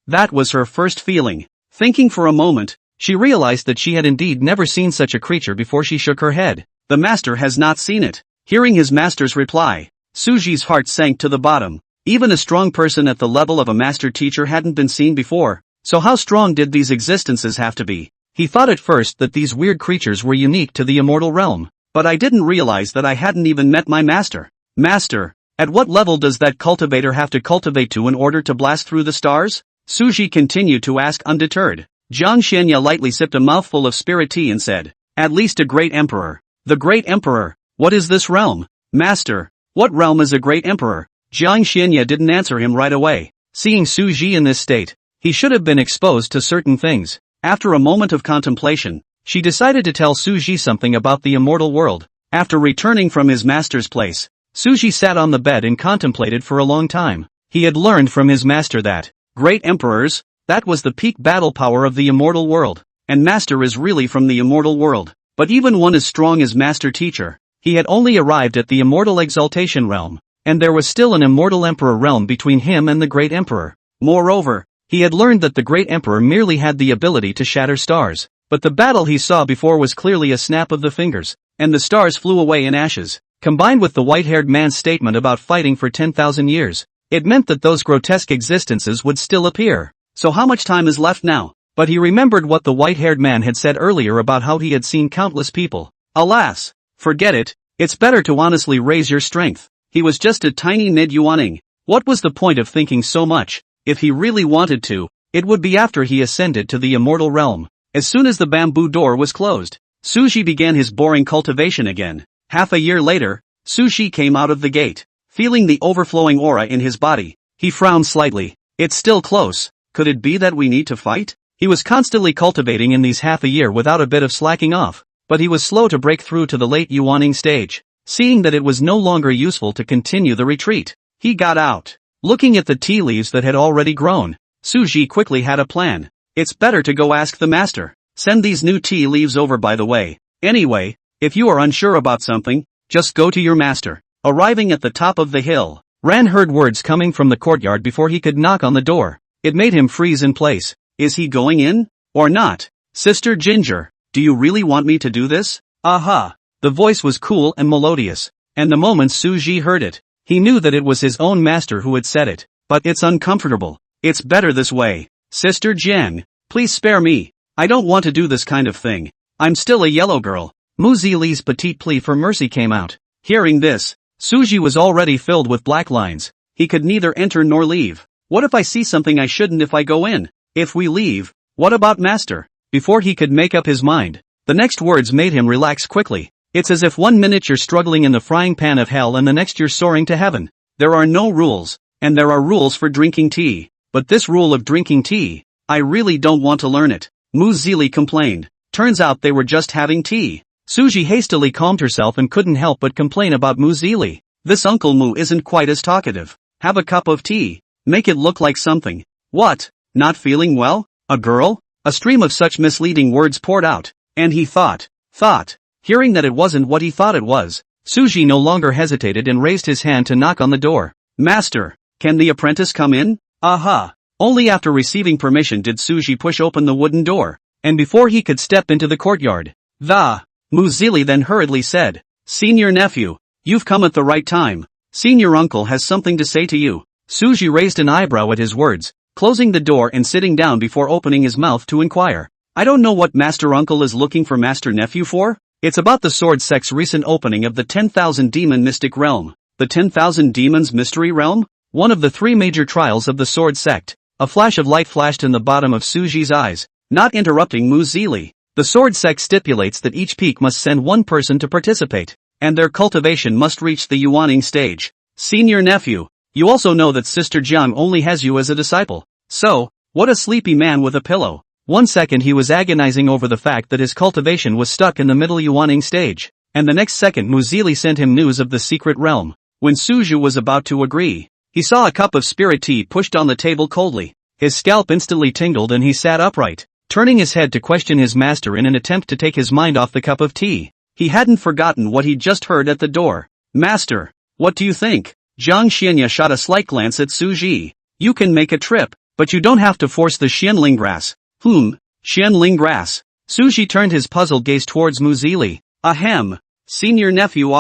That was her first feeling. Thinking for a moment, she realized that she had indeed never seen such a creature before. She shook her head. The master has not seen it. Hearing his master's reply, Suji's heart sank to the bottom. Even a strong person at the level of a master teacher hadn't been seen before, so how strong did these existences have to be? He thought at first that these weird creatures were unique to the immortal realm, but I didn't realize that I hadn't even met my master. Master, at what level does that cultivator have to cultivate to in order to blast through the stars? Suji continued to ask undeterred. Jiang Xianya lightly sipped a mouthful of spirit tea and said, "At least a great emperor." The great emperor? What is this realm? Master, what realm is a great emperor? Jiang Xianya didn't answer him right away. Seeing Suji in this state, he should have been exposed to certain things. After a moment of contemplation, she decided to tell Suji something about the immortal world. After returning from his master's place, Suji sat on the bed and contemplated for a long time. He had learned from his master that great emperors, that was the peak battle power of the immortal world, and master is really from the immortal world. But even one as strong as master teacher, he had only arrived at the immortal exaltation realm, and there was still an immortal emperor realm between him and the great emperor. Moreover, he had learned that the great emperor merely had the ability to shatter stars, but the battle he saw before was clearly a snap of the fingers, and the stars flew away in ashes. Combined with the white-haired man's statement about fighting for 10,000 years, it meant that those grotesque existences would still appear. So how much time is left now? But he remembered what the white-haired man had said earlier about how he had seen countless people. Alas, forget it, it's better to honestly raise your strength. He was just a tiny mid-yuaning. What was the point of thinking so much? If he really wanted to, it would be after he ascended to the immortal realm. As soon as the bamboo door was closed, Suji began his boring cultivation again. Half a year later, Suji came out of the gate. Feeling the overflowing aura in his body, he frowned slightly. It's still close. Could it be that we need to fight? He was constantly cultivating in these half a year without a bit of slacking off, but he was slow to break through to the late yuaning stage. Seeing that it was no longer useful to continue the retreat, he got out. Looking at the tea leaves that had already grown, Suji quickly had a plan. It's better to go ask the master. Send these new tea leaves over by the way. Anyway, if you are unsure about something, just go to your master. Arriving at the top of the hill, Ran heard words coming from the courtyard before he could knock on the door. It made him freeze in place. Is he going in? Or not? Sister Ginger, do you really want me to do this? Aha! The voice was cool and melodious, and the moment Suji heard it, he knew that it was his own master who had said it. But it's uncomfortable. It's better this way. Sister Jen, please spare me. I don't want to do this kind of thing. I'm still a yellow girl. Mu Zili's petite plea for mercy came out. Hearing this, Suji was already filled with black lines. He could neither enter nor leave. What if I see something I shouldn't if I go in? If we leave, what about master? Before he could make up his mind, the next words made him relax quickly. It's as if 1 minute you're struggling in the frying pan of hell and the next you're soaring to heaven. There are no rules, and there are rules for drinking tea. But this rule of drinking tea, I really don't want to learn it. Mu Zili complained. Turns out they were just having tea. Suji hastily calmed herself and couldn't help but complain about Mu Zili. This Uncle Mu isn't quite as talkative. Have a cup of tea. Make it look like something. What? Not feeling well? A girl? A stream of such misleading words poured out, and he thought. Hearing that it wasn't what he thought it was, Suji no longer hesitated and raised his hand to knock on the door. Master, can the apprentice come in? Aha! Only after receiving permission did Suji push open the wooden door, and before he could step into the courtyard, Mu Zili then hurriedly said, Senior nephew, you've come at the right time. Senior uncle has something to say to you. Suji raised an eyebrow at his words, closing the door and sitting down before opening his mouth to inquire. I don't know what master uncle is looking for master nephew for? It's about the sword sect's recent opening of the 10,000 demon mystic realm. The 10,000 demons mystery realm? One of the three major trials of the sword sect. A flash of light flashed in the bottom of Suji's eyes, not interrupting Mu Zili. The sword sect stipulates that each peak must send one person to participate, and their cultivation must reach the yuaning stage. Senior nephew, you also know that Sister Jiang only has you as a disciple. So, what a sleepy man with a pillow. 1 second he was agonizing over the fact that his cultivation was stuck in the middle yuaning stage, and the next second Mu Zili sent him news of the secret realm. When Suju was about to agree, he saw a cup of spirit tea pushed on the table coldly. His scalp instantly tingled and he sat upright, turning his head to question his master in an attempt to take his mind off the cup of tea. He hadn't forgotten what he'd just heard at the door. Master, what do you think? Zhang Xianya shot a slight glance at Suji. You can make a trip, but you don't have to force the Xianling grass. Xianling grass. Suji turned his puzzled gaze towards Mu Zili. Ahem. Senior nephew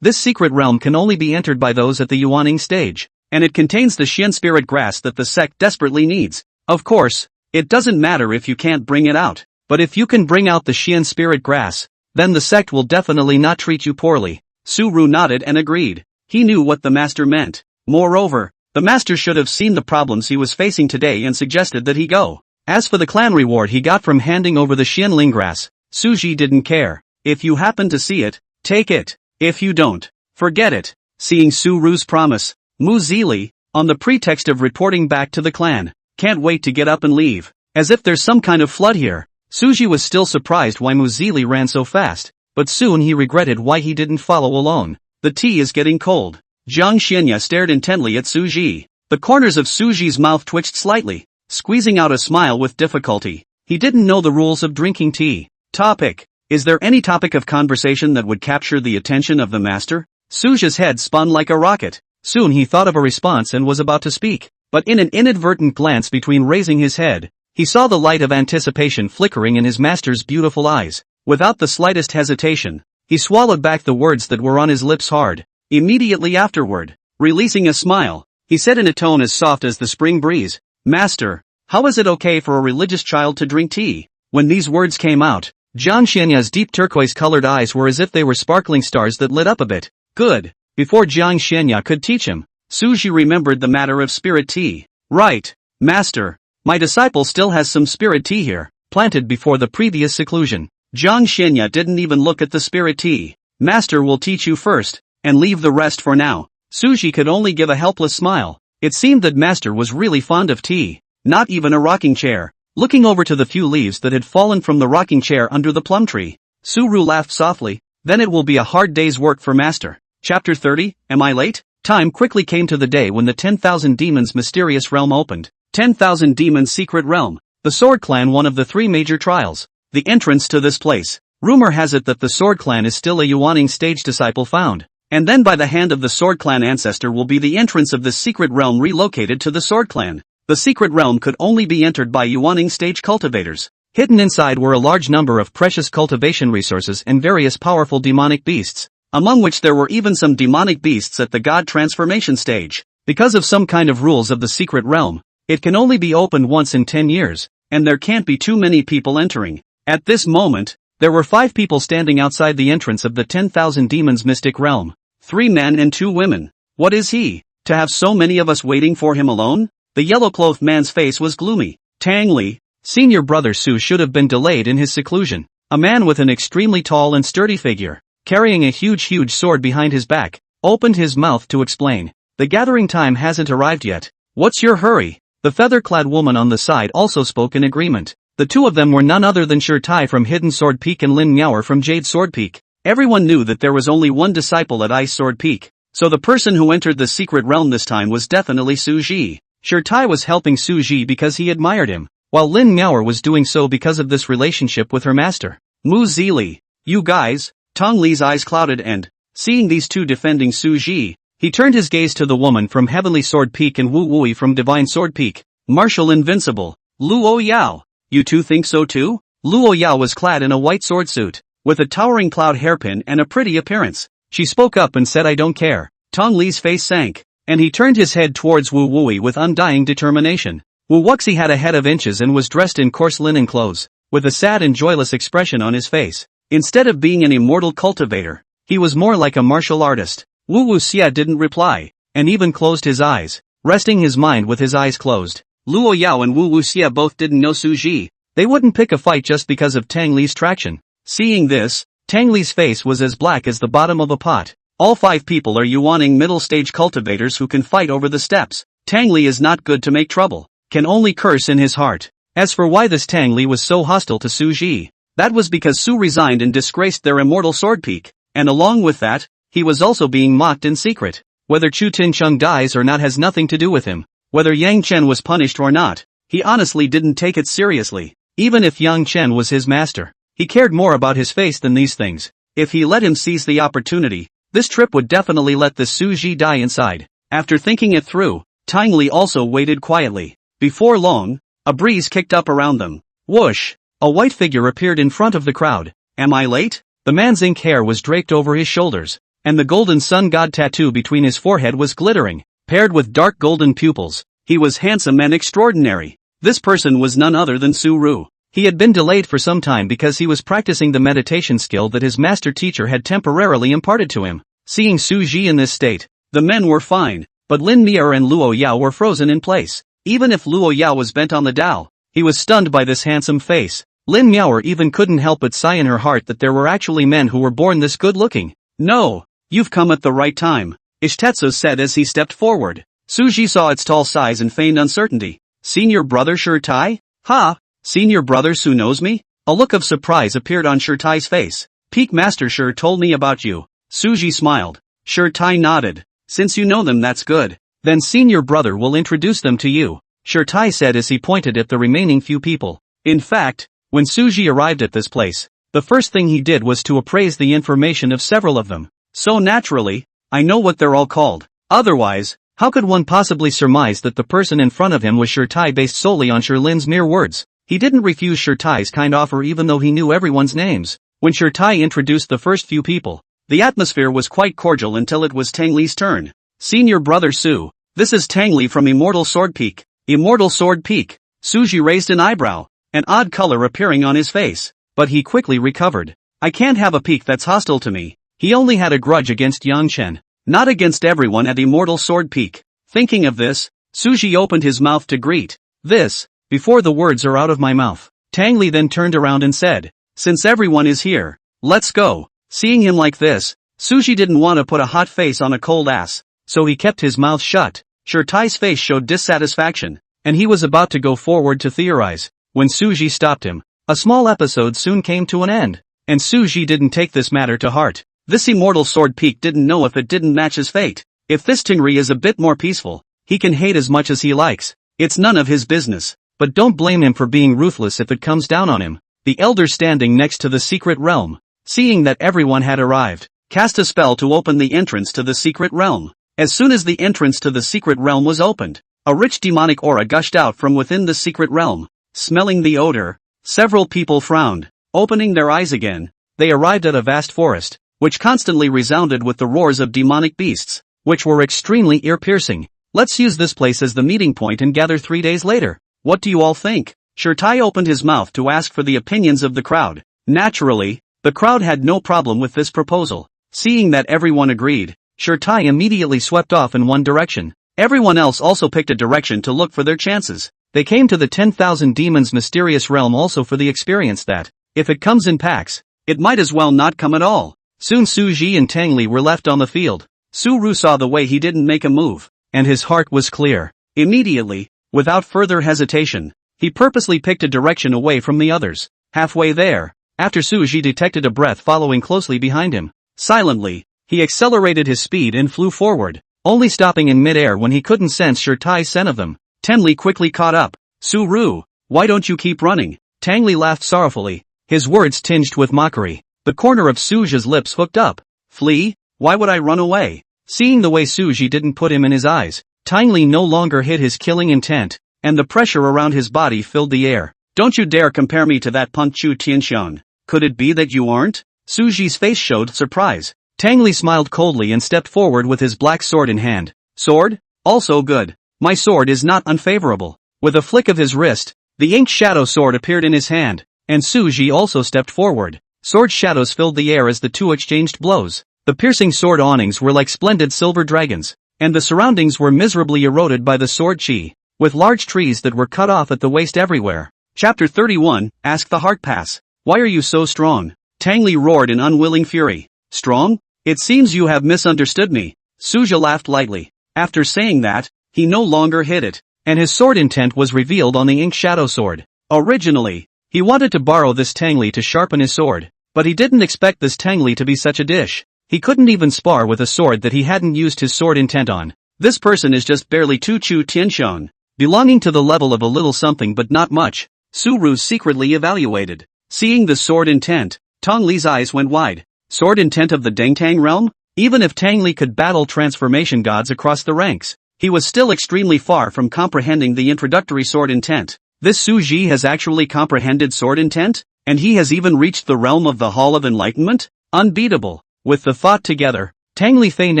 This secret realm can only be entered by those at the yuaning stage, and it contains the Xian spirit grass that the sect desperately needs. Of course, it doesn't matter if you can't bring it out, but if you can bring out the Xian spirit grass, then the sect will definitely not treat you poorly. Su-Ru nodded and agreed. He knew what the master meant. Moreover, the master should have seen the problems he was facing today and suggested that he go. As for the clan reward he got from handing over the Xianling grass, Suji didn't care. If you happen to see it, take it. If you don't, forget it. Seeing Su-Ru's promise, Mu Zili, on the pretext of reporting back to the clan, can't wait to get up and leave. As if there's some kind of flood here. Suji was still surprised why Mu Zili ran so fast, but soon he regretted why he didn't follow alone. The tea is getting cold. Zhang Xianya stared intently at Suji. The corners of Suji's mouth twitched slightly, squeezing out a smile with difficulty. He didn't know the rules of drinking tea. Topic. Is there any topic of conversation that would capture the attention of the master? Suji's head spun like a rocket. Soon he thought of a response and was about to speak, but in an inadvertent glance between raising his head, he saw the light of anticipation flickering in his master's beautiful eyes. Without the slightest hesitation, he swallowed back the words that were on his lips hard. Immediately afterward, releasing a smile, he said in a tone as soft as the spring breeze, Master, how is it okay for a religious child to drink tea? When these words came out, Zhang Xianya's deep turquoise-colored eyes were as if they were sparkling stars that lit up a bit. Good. Before Zhang Xianya could teach him, Suji remembered the matter of spirit tea. Right, Master. My disciple still has some spirit tea here, planted before the previous seclusion. Zhang Xianya didn't even look at the spirit tea. Master will teach you first, and leave the rest for now. Suji could only give a helpless smile. It seemed that Master was really fond of tea. Not even a rocking chair. Looking over to the few leaves that had fallen from the rocking chair under the plum tree, Su-Ru laughed softly. Then it will be a hard day's work for Master. Chapter 30, Am I late? Time quickly came to the day when the 10,000 demons mysterious realm opened. 10,000 demons secret realm. The Sword Clan one of the three major trials. The entrance to this place. Rumor has it that the Sword Clan is still a yuaning stage disciple found. And then by the hand of the Sword Clan ancestor will be the entrance of this secret realm relocated to the Sword Clan. The secret realm could only be entered by yuaning stage cultivators. Hidden inside were a large number of precious cultivation resources and various powerful demonic beasts, among which there were even some demonic beasts at the god transformation stage. Because of some kind of rules of the secret realm, it can only be opened once in 10 years, and there can't be too many people entering. At this moment, there were 5 people standing outside the entrance of the 10,000 demons mystic realm. 3 men and 2 women. What is he, to have so many of us waiting for him alone? The yellow-clothed man's face was gloomy. Tang Li, senior brother Su should have been delayed in his seclusion. A man with an extremely tall and sturdy figure, carrying a huge sword behind his back, opened his mouth to explain. The gathering time hasn't arrived yet. What's your hurry? The feather-clad woman on the side also spoke in agreement. The two of them were none other than Shi Tai from Hidden Sword Peak and Lin Miaoer from Jade Sword Peak. Everyone knew that there was only one disciple at Ice Sword Peak, so the person who entered the secret realm this time was definitely Su Ji. Shi Tai was helping Su Ji because he admired him, while Lin Miaoer was doing so because of this relationship with her master. Mu Zili, you guys. Tong Li's eyes clouded and, seeing these two defending Su Ji, he turned his gaze to the woman from Heavenly Sword Peak and Wu Wui from Divine Sword Peak. Martial Invincible, Luo Yao. You two think so too? Luo Yao was clad in a white sword suit, with a towering cloud hairpin and a pretty appearance. She spoke up and said, I don't care. Tong Li's face sank, and he turned his head towards Wu Wui with undying determination. Wu Wuxi had a head of inches and was dressed in coarse linen clothes, with a sad and joyless expression on his face. Instead of being an immortal cultivator, he was more like a martial artist. Wu Wuxia didn't reply, and even closed his eyes, resting his mind with his eyes closed. Luo Yao and Wu Wuxia both didn't know Su Ji. They wouldn't pick a fight just because of Tang Li's traction. Seeing this, Tang Li's face was as black as the bottom of a pot. All 5 people are yuaning middle-stage cultivators who can fight over the steppes. Tang Li is not good to make trouble, can only curse in his heart. As for why this Tang Li was so hostile to Su Ji, that was because Su resigned and disgraced their immortal sword peak, and along with that, he was also being mocked in secret. Whether Chu Tincheng dies or not has nothing to do with him. Whether Yang Chen was punished or not, he honestly didn't take it seriously. Even if Yang Chen was his master, he cared more about his face than these things. If he let him seize the opportunity, this trip would definitely let the Su Ji die inside. After thinking it through, Tang Li also waited quietly. Before long, a breeze kicked up around them. Whoosh! A white figure appeared in front of the crowd. Am I late? The man's ink hair was draped over his shoulders, and the golden sun god tattoo between his forehead was glittering, paired with dark golden pupils. He was handsome and extraordinary. This person was none other than Su Ru. He had been delayed for some time because he was practicing the meditation skill that his master teacher had temporarily imparted to him. Seeing Su Ji in this state, the men were fine, but Lin Mier and Luo Yao were frozen in place. Even if Luo Yao was bent on the Tao, he was stunned by this handsome face. Lin Miao even couldn't help but sigh in her heart that there were actually men who were born this good-looking. No, you've come at the right time, Ishtetsu said as he stepped forward. Su Ji saw its tall size and feigned uncertainty. Senior brother Shi Tai? Ha! Senior brother Su knows me? A look of surprise appeared on Shi Tai's face. Peak Master Shi told me about you. Su Ji smiled. Shi Tai nodded. Since you know them, that's good. Then senior brother will introduce them to you, Shi Tai said as he pointed at the remaining few people. In fact, when Su Ji arrived at this place, the first thing he did was to appraise the information of several of them. So naturally, I know what they're all called. Otherwise, how could one possibly surmise that the person in front of him was Shi Tai based solely on Shi Lin's mere words? He didn't refuse Shi Tai's kind offer even though he knew everyone's names. When Shi Tai introduced the first few people, the atmosphere was quite cordial until it was Tang Li's turn. Senior brother Su, this is Tang Li from Immortal Sword Peak. Immortal Sword Peak. Su Ji raised an eyebrow, an odd color appearing on his face, but he quickly recovered. I can't have a peak that's hostile to me. He only had a grudge against Yang Chen, not against everyone at Immortal Sword Peak. Thinking of this, Su Ji opened his mouth to greet this. Before the words are out of my mouth, Tang Li then turned around and said, since everyone is here, let's go. Seeing him like this, Su Ji didn't want to put a hot face on a cold ass, so he kept his mouth shut. Shi Tai's face showed dissatisfaction, and he was about to go forward to theorize, when Su Ji stopped him. A small episode soon came to an end, and Su Ji didn't take this matter to heart. This Immortal Sword Peak didn't know if it didn't match his fate. If this Tingri is a bit more peaceful, he can hate as much as he likes. It's none of his business. But don't blame him for being ruthless if it comes down on him. The elder standing next to the secret realm, seeing that everyone had arrived, cast a spell to open the entrance to the secret realm. As soon as the entrance to the secret realm was opened, a rich demonic aura gushed out from within the secret realm. Smelling the odor, several people frowned. Opening their eyes again, they arrived at a vast forest, which constantly resounded with the roars of demonic beasts, which were extremely ear-piercing. Let's use this place as the meeting point and gather 3 days later. What do you all think? Shi Tai opened his mouth to ask for the opinions of the crowd. Naturally, the crowd had no problem with this proposal. Seeing that everyone agreed, Shi Tai immediately swept off in one direction. Everyone else also picked a direction to look for their chances. They came to the 10,000 demons mysterious realm also for the experience that, if it comes in packs, it might as well not come at all. Soon Su Ji and Tang Li were left on the field. Su Ru saw the way he didn't make a move, and his heart was clear. Immediately, without further hesitation, he purposely picked a direction away from the others. Halfway there, after Su Ji detected a breath following closely behind him, silently, he accelerated his speed and flew forward, only stopping in mid-air when he couldn't sense Shi Tai's scent of them. Tang Li quickly caught up. Su Ru, why don't you keep running? Tang Li laughed sorrowfully, his words tinged with mockery. The corner of Su Ji's lips hooked up. Flee? Why would I run away? Seeing the way Su Ji didn't put him in his eyes, Tang Li no longer hid his killing intent, and the pressure around his body filled the air. Don't you dare compare me to that Punk Chu Tianxiang. Could it be that you aren't? Su Ji's face showed surprise. Tang Li smiled coldly and stepped forward with his black sword in hand. Sword? Also good. My sword is not unfavorable. With a flick of his wrist, the inked shadow sword appeared in his hand, and Su Ji also stepped forward. Sword shadows filled the air as the two exchanged blows. The piercing sword awnings were like splendid silver dragons, and the surroundings were miserably eroded by the sword chi, with large trees that were cut off at the waist everywhere. Chapter 31, Ask the Heart Pass. Why are you so strong? Tang Li roared in unwilling fury. Strong? It seems you have misunderstood me. Suja laughed lightly. After saying that, he no longer hid it, and his sword intent was revealed on the ink shadow sword. Originally, he wanted to borrow this Tang Li to sharpen his sword, but he didn't expect this Tang Li to be such a dish. He couldn't even spar with a sword that he hadn't used his sword intent on. This person is just barely Tu Chu Tiansheng, belonging to the level of a little something but not much. Su Ru secretly evaluated. Seeing the sword intent, Tang Li's eyes went wide. Sword intent of the Dengtang realm? Even if Tang Li could battle transformation gods across the ranks, he was still extremely far from comprehending the introductory sword intent. This Su Ji has actually comprehended sword intent? And he has even reached the realm of the Hall of Enlightenment? Unbeatable. With the thought together, Tang Li feigned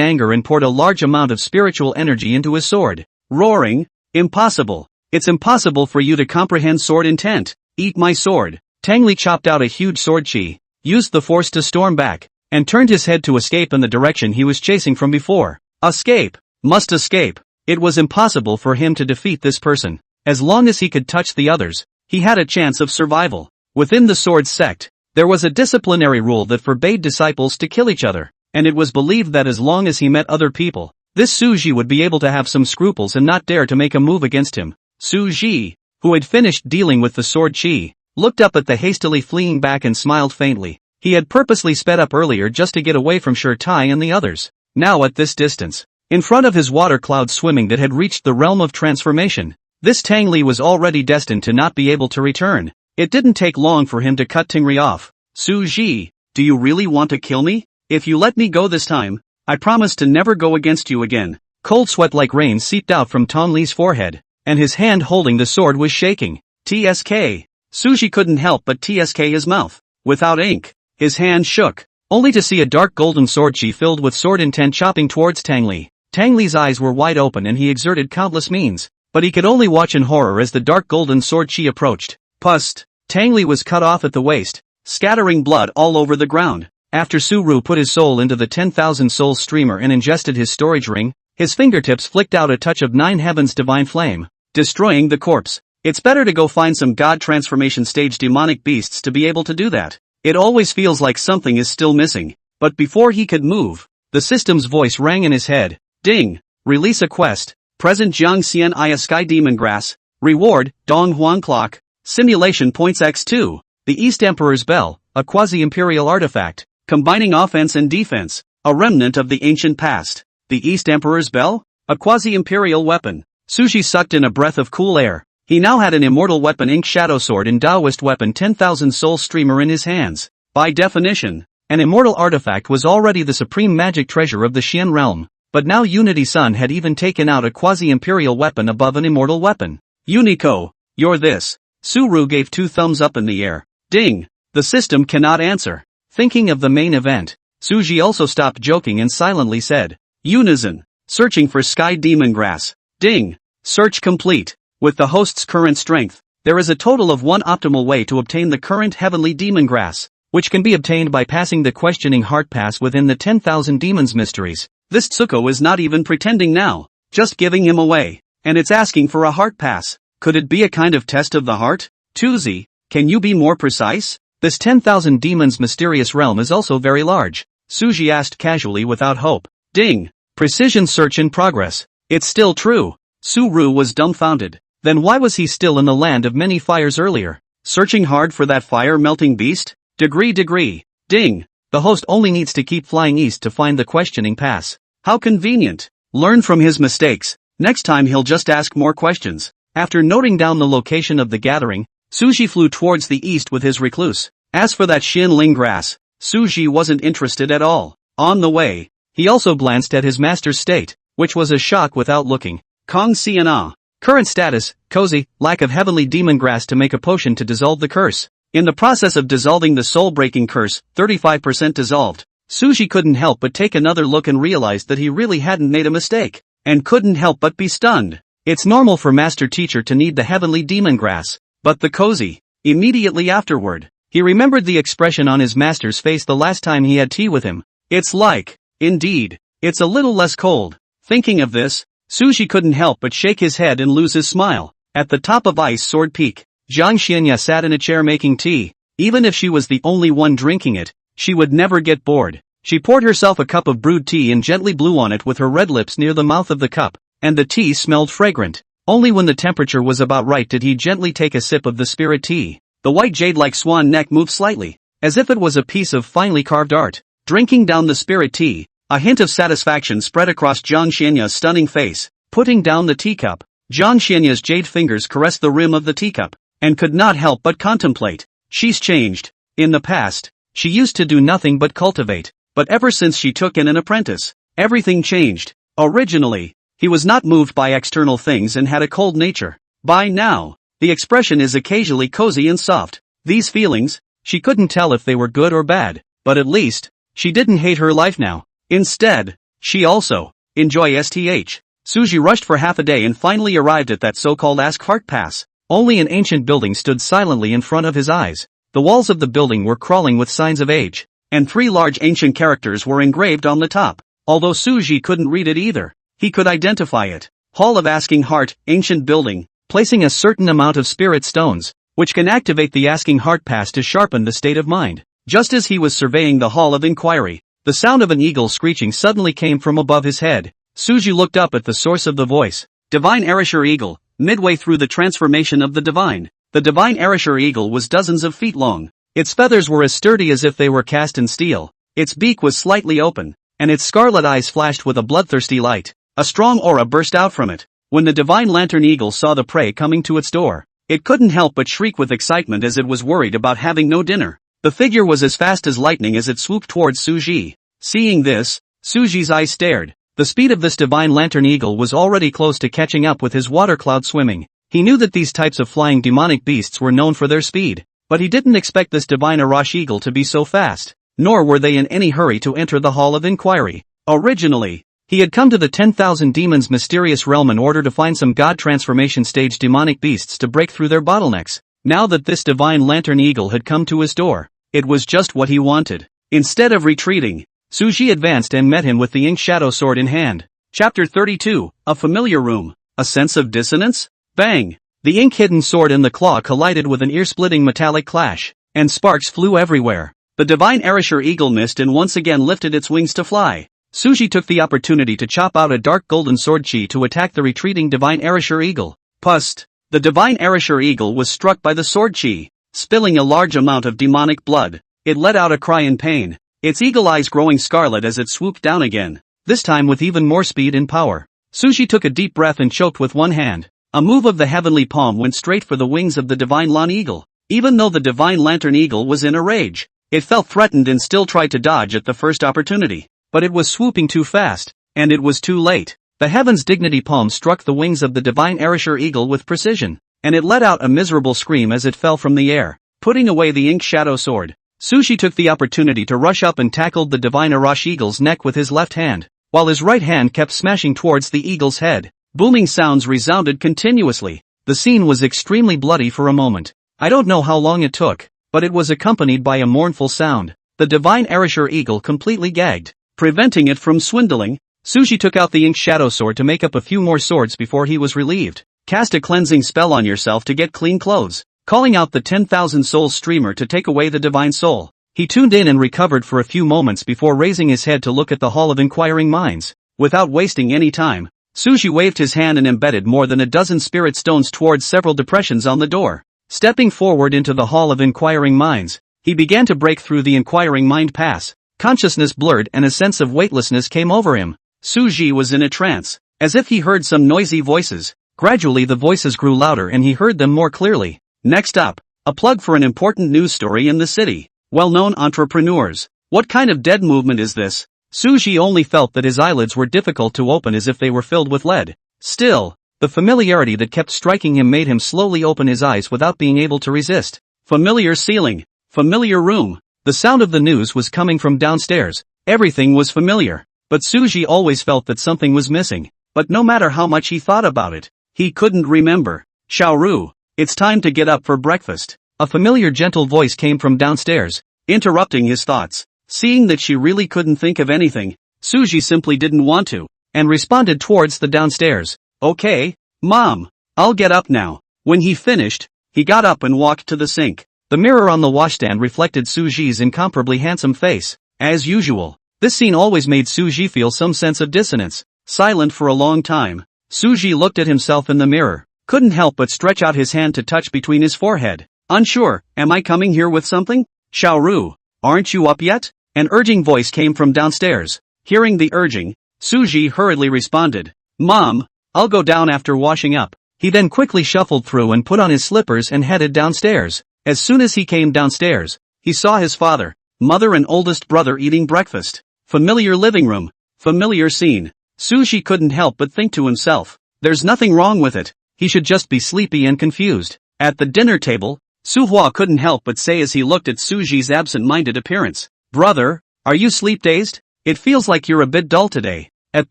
anger and poured a large amount of spiritual energy into his sword. Roaring, impossible. It's impossible for you to comprehend sword intent. Eat my sword. Tang Li chopped out a huge sword chi, used the force to storm back, and turned his head to escape in the direction he was chasing from before. Escape. Must escape. It was impossible for him to defeat this person. As long as he could touch the others, he had a chance of survival. Within the sword sect, there was a disciplinary rule that forbade disciples to kill each other, and it was believed that as long as he met other people, this Su Ji would be able to have some scruples and not dare to make a move against him. Su Ji, who had finished dealing with the sword chi, looked up at the hastily fleeing back and smiled faintly. He had purposely sped up earlier just to get away from Shi Tai and the others. Now at this distance, in front of his water cloud swimming that had reached the realm of transformation, this Tang Li was already destined to not be able to return. It didn't take long for him to cut Tingri off. Su Ji, do you really want to kill me? If you let me go this time, I promise to never go against you again. Cold sweat like rain seeped out from Tang Li's forehead, and his hand holding the sword was shaking. TSK. Su Ji couldn't help but TSK his mouth. Without ink, his hand shook, only to see a dark golden sword chi filled with sword intent chopping towards Tang Li. Tang Li's eyes were wide open and he exerted countless means, but he could only watch in horror as the dark golden sword chi approached. Pust! Tang Li was cut off at the waist, scattering blood all over the ground. After Su Ru put his soul into the 10,000 soul streamer and ingested his storage ring, his fingertips flicked out a touch of 9 heavens divine flame, destroying the corpse. It's better to go find some god transformation stage demonic beasts to be able to do that. It always feels like something is still missing. But before he could move, the system's voice rang in his head. Ding! Release a quest. Present Jiang Xian Iya Sky Demon Grass. Reward, Dong Huang Clock. Simulation points x2. The East Emperor's Bell, a quasi-imperial artifact, combining offense and defense, a remnant of the ancient past. The East Emperor's Bell? A quasi-imperial weapon. Suji sucked in a breath of cool air. He now had an immortal weapon ink shadow sword and Taoist weapon 10,000 soul streamer in his hands. By definition, an immortal artifact was already the supreme magic treasure of the Xian realm, but now Unity Sun had even taken out a quasi-imperial weapon above an immortal weapon. Unico, you're this. Suru gave 2 thumbs up in the air. Ding! The system cannot answer. Thinking of the main event, Suji also stopped joking and silently said, Unison, searching for Sky Demon Grass. Ding! Search complete. With the host's current strength, there is a total of 1 optimal way to obtain the current heavenly demon grass, which can be obtained by passing the questioning heart pass within the 10,000 demons mysteries. This Tsuko is not even pretending now, just giving him away, and it's asking for a heart pass. Could it be a kind of test of the heart? Tuzi, can you be more precise? This 10,000 demons mysterious realm is also very large, Suji asked casually without hope. Ding! Precision search in progress. It's still true. Suru was dumbfounded. Then why was he still in the land of many fires earlier? Searching hard for that fire-melting beast? Degree. Ding! The host only needs to keep flying east to find the questioning pass. How convenient. Learn from his mistakes. Next time he'll just ask more questions. After noting down the location of the gathering, Suji flew towards the east with his recluse. As for that Xinling grass, Suji wasn't interested at all. On the way, he also glanced at his master's state, which was a shock without looking. Kong Siana. Current status, cozy, lack of heavenly demon grass to make a potion to dissolve the curse. In the process of dissolving the soul-breaking curse, 35% dissolved. Suji couldn't help but take another look and realized that he really hadn't made a mistake, and couldn't help but be stunned. It's normal for Master Teacher to need the heavenly demon grass, but the cozy. Immediately afterward, he remembered the expression on his master's face the last time he had tea with him. It's like, indeed, it's a little less cold. Thinking of this, Suji couldn't help but shake his head and lose his smile. At the top of Ice Sword Peak, Jiang Xianya sat in a chair making tea. Even if she was the only one drinking it, she would never get bored. She poured herself a cup of brewed tea and gently blew on it with her red lips near the mouth of the cup, and the tea smelled fragrant. Only when the temperature was about right did he gently take a sip of the spirit tea. The white jade-like swan neck moved slightly, as if it was a piece of finely carved art. Drinking down the spirit tea, a hint of satisfaction spread across Jiang Xianya's stunning face. Putting down the teacup, Jiang Xianya's jade fingers caressed the rim of the teacup, and could not help but contemplate. She's changed. In the past, she used to do nothing but cultivate, but ever since she took in an apprentice, everything changed. Originally, he was not moved by external things and had a cold nature. By now, the expression is occasionally cozy and soft. These feelings, she couldn't tell if they were good or bad, but at least, she didn't hate her life now. Instead, she also enjoyed STH. Suji rushed for half a day and finally arrived at that so-called Ask Heart Pass. Only an ancient building stood silently in front of his eyes. The walls of the building were crawling with signs of age, and 3 large ancient characters were engraved on the top. Although Suji couldn't read it either, he could identify it. Hall of Asking Heart, ancient building, placing a certain amount of spirit stones, which can activate the Asking Heart Pass to sharpen the state of mind. Just as he was surveying the Hall of Inquiry, the sound of an eagle screeching suddenly came from above his head. Suji looked up at the source of the voice. Divine Arisher Eagle. Midway through the transformation of the divine, the divine Arisher Eagle was dozens of feet long. Its feathers were as sturdy as if they were cast in steel. Its beak was slightly open, and its scarlet eyes flashed with a bloodthirsty light. A strong aura burst out from it. When the divine lantern eagle saw the prey coming to its door, it couldn't help but shriek with excitement as it was worried about having no dinner. The figure was as fast as lightning as it swooped towards Suji. Seeing this, Suji's eyes stared. The speed of this divine lantern eagle was already close to catching up with his water cloud swimming. He knew that these types of flying demonic beasts were known for their speed, but he didn't expect this divine Arash eagle to be so fast, nor were they in any hurry to enter the Hall of Inquiry. Originally, he had come to the 10,000 demons mysterious realm in order to find some god transformation stage demonic beasts to break through their bottlenecks. Now that this divine lantern eagle had come to his door, it was just what he wanted. Instead of retreating, Suji advanced and met him with the ink shadow sword in hand. Chapter 32, A Familiar Room. A sense of dissonance? Bang! The ink-hidden sword and the claw collided with an ear-splitting metallic clash, and sparks flew everywhere. The divine Arisher eagle missed and once again lifted its wings to fly. Suji took the opportunity to chop out a dark golden sword chi to attack the retreating divine Arisher eagle. Pust! The divine Arisher eagle was struck by the sword chi, spilling a large amount of demonic blood. It let out a cry in pain, its eagle eyes growing scarlet as it swooped down again, this time with even more speed and power. Suji took a deep breath and choked with one hand. A move of the heavenly palm went straight for the wings of the divine Lan eagle. Even though the divine lantern eagle was in a rage, it felt threatened and still tried to dodge at the first opportunity. But it was swooping too fast, and it was too late. The heaven's dignity palm struck the wings of the divine Arisher eagle with precision, and it let out a miserable scream as it fell from the air. Putting away the ink shadow sword, Suji took the opportunity to rush up and tackled the divine Arash eagle's neck with his left hand, while his right hand kept smashing towards the eagle's head. Booming sounds resounded continuously. The scene was extremely bloody for a moment. I don't know how long it took, but it was accompanied by a mournful sound. The divine Arisher eagle completely gagged. Preventing it from swindling, Suji took out the ink shadow sword to make up a few more swords before he was relieved. Cast a cleansing spell on yourself to get clean clothes, calling out the 10,000 souls streamer to take away the divine soul. He tuned in and recovered for a few moments before raising his head to look at the Hall of Inquiring Minds. Without wasting any time, Suji waved his hand and embedded more than a dozen spirit stones towards several depressions on the door. Stepping forward into the Hall of Inquiring Minds, he began to break through the Inquiring Mind Pass. Consciousness blurred and a sense of weightlessness came over him. Suji was in a trance, as if he heard some noisy voices. Gradually the voices grew louder and he heard them more clearly. Next up, a plug for an important news story in the city. Well-known entrepreneurs. What kind of dead movement is this? Suji only felt that his eyelids were difficult to open as if they were filled with lead. Still, the familiarity that kept striking him made him slowly open his eyes without being able to resist. Familiar ceiling. Familiar room. The sound of the news was coming from downstairs. Everything was familiar, but Suji always felt that something was missing. But no matter how much he thought about it, he couldn't remember. Xiaoru, it's time to get up for breakfast. A familiar gentle voice came from downstairs, interrupting his thoughts. Seeing that she really couldn't think of anything, Suji simply didn't want to, and responded towards the downstairs. Okay, Mom, I'll get up now. When he finished, he got up and walked to the sink. The mirror on the washstand reflected Suji's incomparably handsome face. As usual, this scene always made Suji feel some sense of dissonance. Silent for a long time, Suji looked at himself in the mirror, couldn't help but stretch out his hand to touch between his forehead. Unsure, am I coming here with something? Xiaoru, aren't you up yet? An urging voice came from downstairs. Hearing the urging, Suji hurriedly responded. Mom, I'll go down after washing up. He then quickly shuffled through and put on his slippers and headed downstairs. As soon as he came downstairs, he saw his father, mother and oldest brother eating breakfast. Familiar living room, familiar scene. Suji couldn't help but think to himself, there's nothing wrong with it, he should just be sleepy and confused. At the dinner table, Suhua couldn't help but say as he looked at Suji's absent-minded appearance, Brother, are you sleep-dazed? It feels like you're a bit dull today. At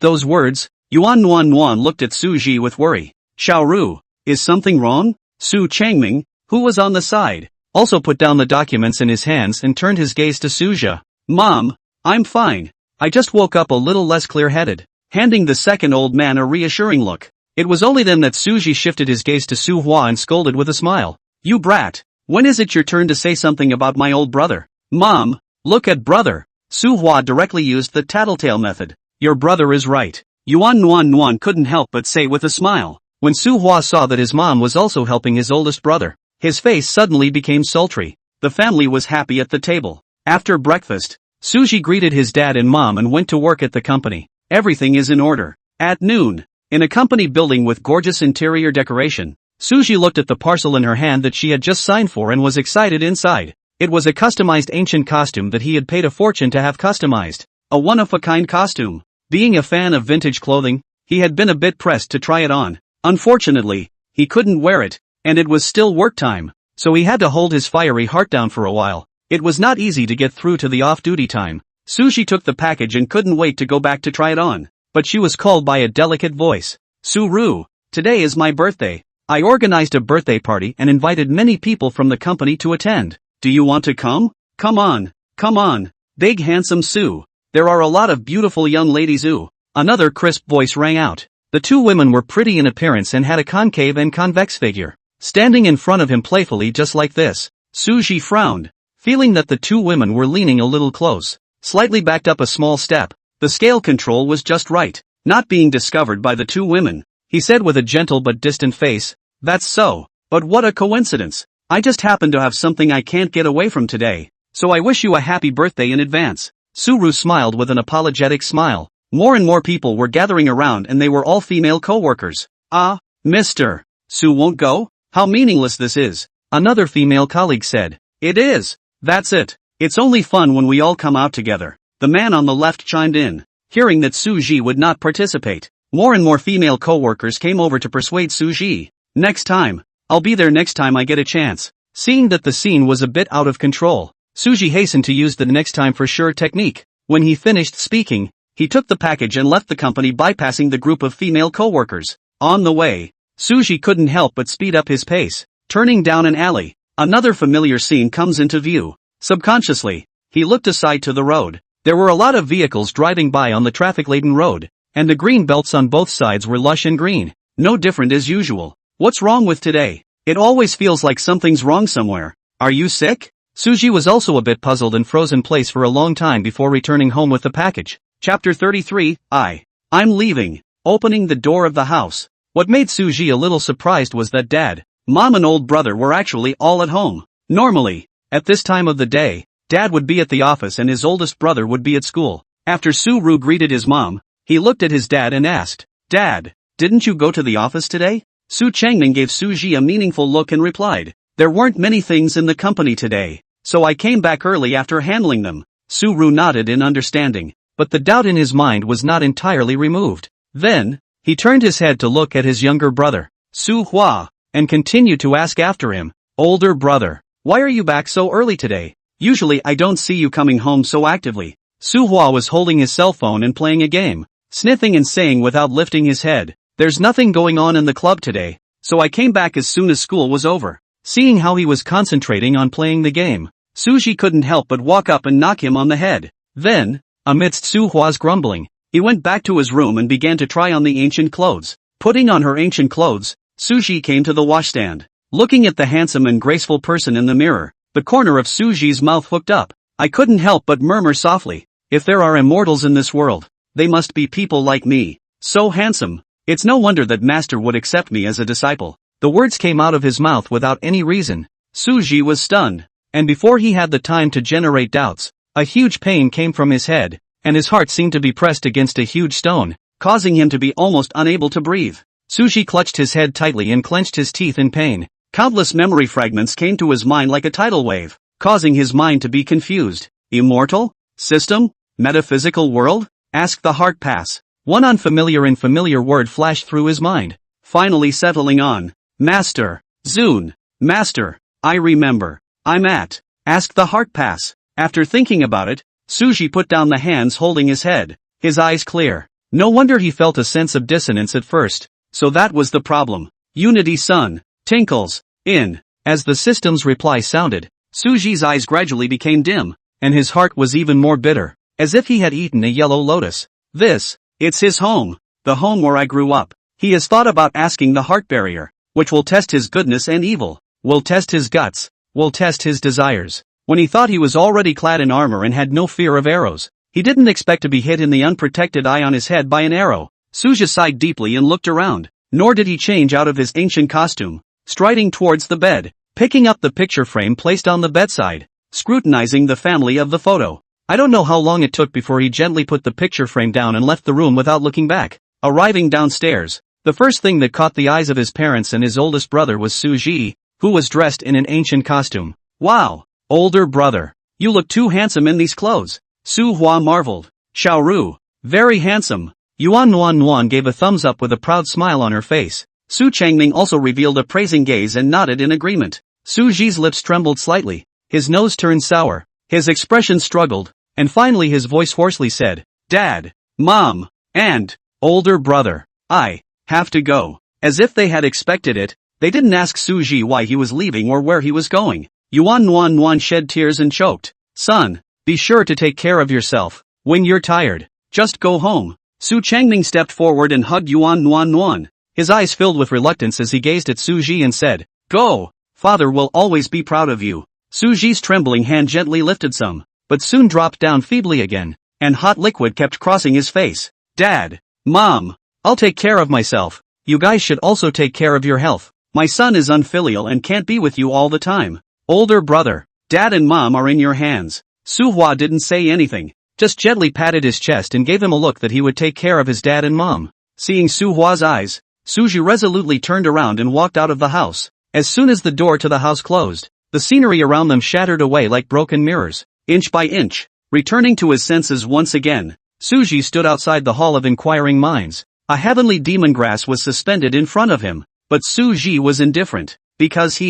those words, Yuan Nuan looked at Suji with worry. Xiaoru, is something wrong? Su Changming, who was on the side, also put down the documents in his hands and turned his gaze to Suja. Mom, I'm fine. I just woke up a little less clear-headed. Handing the second old man a reassuring look. It was only then that Suji shifted his gaze to Su Hua and scolded with a smile. You brat, when is it your turn to say something about my old brother? Mom, look at brother. Su Hua directly used the tattletale method. Your brother is right. Yuan Nuan couldn't help but say with a smile. When Su Hua saw that his mom was also helping his oldest brother, his face suddenly became sultry. The family was happy at the table. After breakfast, Suji greeted his dad and mom and went to work at the company. Everything is in order. At noon, in a company building with gorgeous interior decoration, Suji looked at the parcel in her hand that she had just signed for and was excited inside. It was a customized ancient costume that he had paid a fortune to have customized. A one-of-a-kind costume. Being a fan of vintage clothing, he had been a bit pressed to try it on. Unfortunately, he couldn't wear it, and it was still work time, so he had to hold his fiery heart down for a while. It was not easy to get through to the off-duty time. Suji took the package and couldn't wait to go back to try it on, but she was called by a delicate voice. Suru, today is my birthday. I organized a birthday party and invited many people from the company to attend. Do you want to come? Come on, big handsome Su. There are a lot of beautiful young ladies. Ooh. Another crisp voice rang out. The two women were pretty in appearance and had a concave and convex figure. Standing in front of him playfully just like this, Suji frowned, feeling that the two women were leaning a little close. Slightly backed up a small step. The scale control was just right, not being discovered by the two women. He said with a gentle but distant face, that's so, but what a coincidence. I just happen to have something I can't get away from today, so I wish you a happy birthday in advance. Suru smiled with an apologetic smile. More and more people were gathering around and they were all female co-workers. Ah, Mr. Su won't go? How meaningless this is. Another female colleague said. It is. That's it. It's only fun when we all come out together. The man on the left chimed in. Hearing that Suji would not participate, more and more female co-workers came over to persuade Suji. Next time. I'll be there next time I get a chance. Seeing that the scene was a bit out of control, Suji hastened to use the next time for sure technique. When he finished speaking, he took the package and left the company bypassing the group of female co-workers. On the way, Suji couldn't help but speed up his pace. Turning down an alley, another familiar scene comes into view. Subconsciously, he looked aside to the road. There were a lot of vehicles driving by on the traffic-laden road, and the green belts on both sides were lush and green. No different as usual. What's wrong with today? It always feels like something's wrong somewhere. Are you sick? Suji was also a bit puzzled and froze in place for a long time before returning home with the package. Chapter 33, I'm leaving. Opening the door of the house. What made Suji a little surprised was that Dad, Mom and old brother were actually all at home. Normally, at this time of the day, Dad would be at the office and his oldest brother would be at school. After Suru greeted his mom, he looked at his dad and asked, Dad, didn't you go to the office today? Su Changming gave Suji a meaningful look and replied, there weren't many things in the company today, so I came back early after handling them. Suru nodded in understanding, but the doubt in his mind was not entirely removed. Then, he turned his head to look at his younger brother, Su Hua, and continued to ask after him, older brother, why are you back so early today? Usually I don't see you coming home so actively. Suhua was holding his cell phone and playing a game, sniffing and saying without lifting his head, "There's nothing going on in the club today, so I came back as soon as school was over." Seeing how he was concentrating on playing the game, Suji couldn't help but walk up and knock him on the head. Then, amidst Suhua's grumbling, he went back to his room and began to try on the ancient clothes. Putting on her ancient clothes, Suji came to the washstand. Looking at the handsome and graceful person in the mirror, the corner of Suji's mouth hooked up. I couldn't help but murmur softly, "If there are immortals in this world, they must be people like me. So handsome. It's no wonder that master would accept me as a disciple." The words came out of his mouth without any reason. Suji was stunned, and before he had the time to generate doubts, a huge pain came from his head, and his heart seemed to be pressed against a huge stone, causing him to be almost unable to breathe. Suji clutched his head tightly and clenched his teeth in pain. Countless memory fragments came to his mind like a tidal wave, causing his mind to be confused. Immortal? System? Metaphysical world? Asked the heart pass. One unfamiliar and familiar word flashed through his mind, finally settling on Master. Zune. Master. I remember. I'm at. Asked the heart pass. After thinking about it, Suji put down the hands holding his head, his eyes clear. No wonder he felt a sense of dissonance at first. So that was the problem. Unity-sun. Tinkles. In. As the system's reply sounded, Suji's eyes gradually became dim, and his heart was even more bitter, as if he had eaten a yellow lotus. It's his home. The home where I grew up. He has thought about asking the heart barrier, which will test his goodness and evil, will test his guts, will test his desires. When he thought he was already clad in armor and had no fear of arrows, he didn't expect to be hit in the unprotected eye on his head by an arrow. Suja sighed deeply and looked around, nor did he change out of his ancient costume, striding towards the bed, picking up the picture frame placed on the bedside, scrutinizing the family of the photo. I don't know how long it took before he gently put the picture frame down and left the room without looking back. Arriving downstairs, the first thing that caught the eyes of his parents and his oldest brother was Suji, who was dressed in an ancient costume. Wow, older brother, you look too handsome in these clothes. Su Hua marveled. Xiaoru, very handsome. Yuan Nuan Nuan gave a thumbs up with a proud smile on her face. Su Changming also revealed a praising gaze and nodded in agreement. Su Ji's lips trembled slightly, his nose turned sour, his expression struggled, and finally his voice hoarsely said, "Dad, Mom, and older brother, I have to go." As if they had expected it, they didn't ask Su Ji why he was leaving or where he was going. Yuan Nuan Nuan shed tears and choked. "Son, be sure to take care of yourself. When you're tired, just go home." Su Changming stepped forward and hugged Yuan Nuan Nuan. His eyes filled with reluctance as he gazed at Su Ji and said, "Go, father will always be proud of you." Su Ji's trembling hand gently lifted some, but soon dropped down feebly again, and hot liquid kept crossing his face. "Dad, Mom, I'll take care of myself. You guys should also take care of your health. My son is unfilial and can't be with you all the time. Older brother, Dad and Mom are in your hands." Su Hua didn't say anything, just gently patted his chest and gave him a look that he would take care of his dad and mom. Seeing Su Hua's eyes, Suji resolutely turned around and walked out of the house. As soon as the door to the house closed, the scenery around them shattered away like broken mirrors, inch by inch. Returning to his senses once again, Suji stood outside the Hall of Inquiring Minds. A heavenly demon grass was suspended in front of him, but Suji was indifferent, because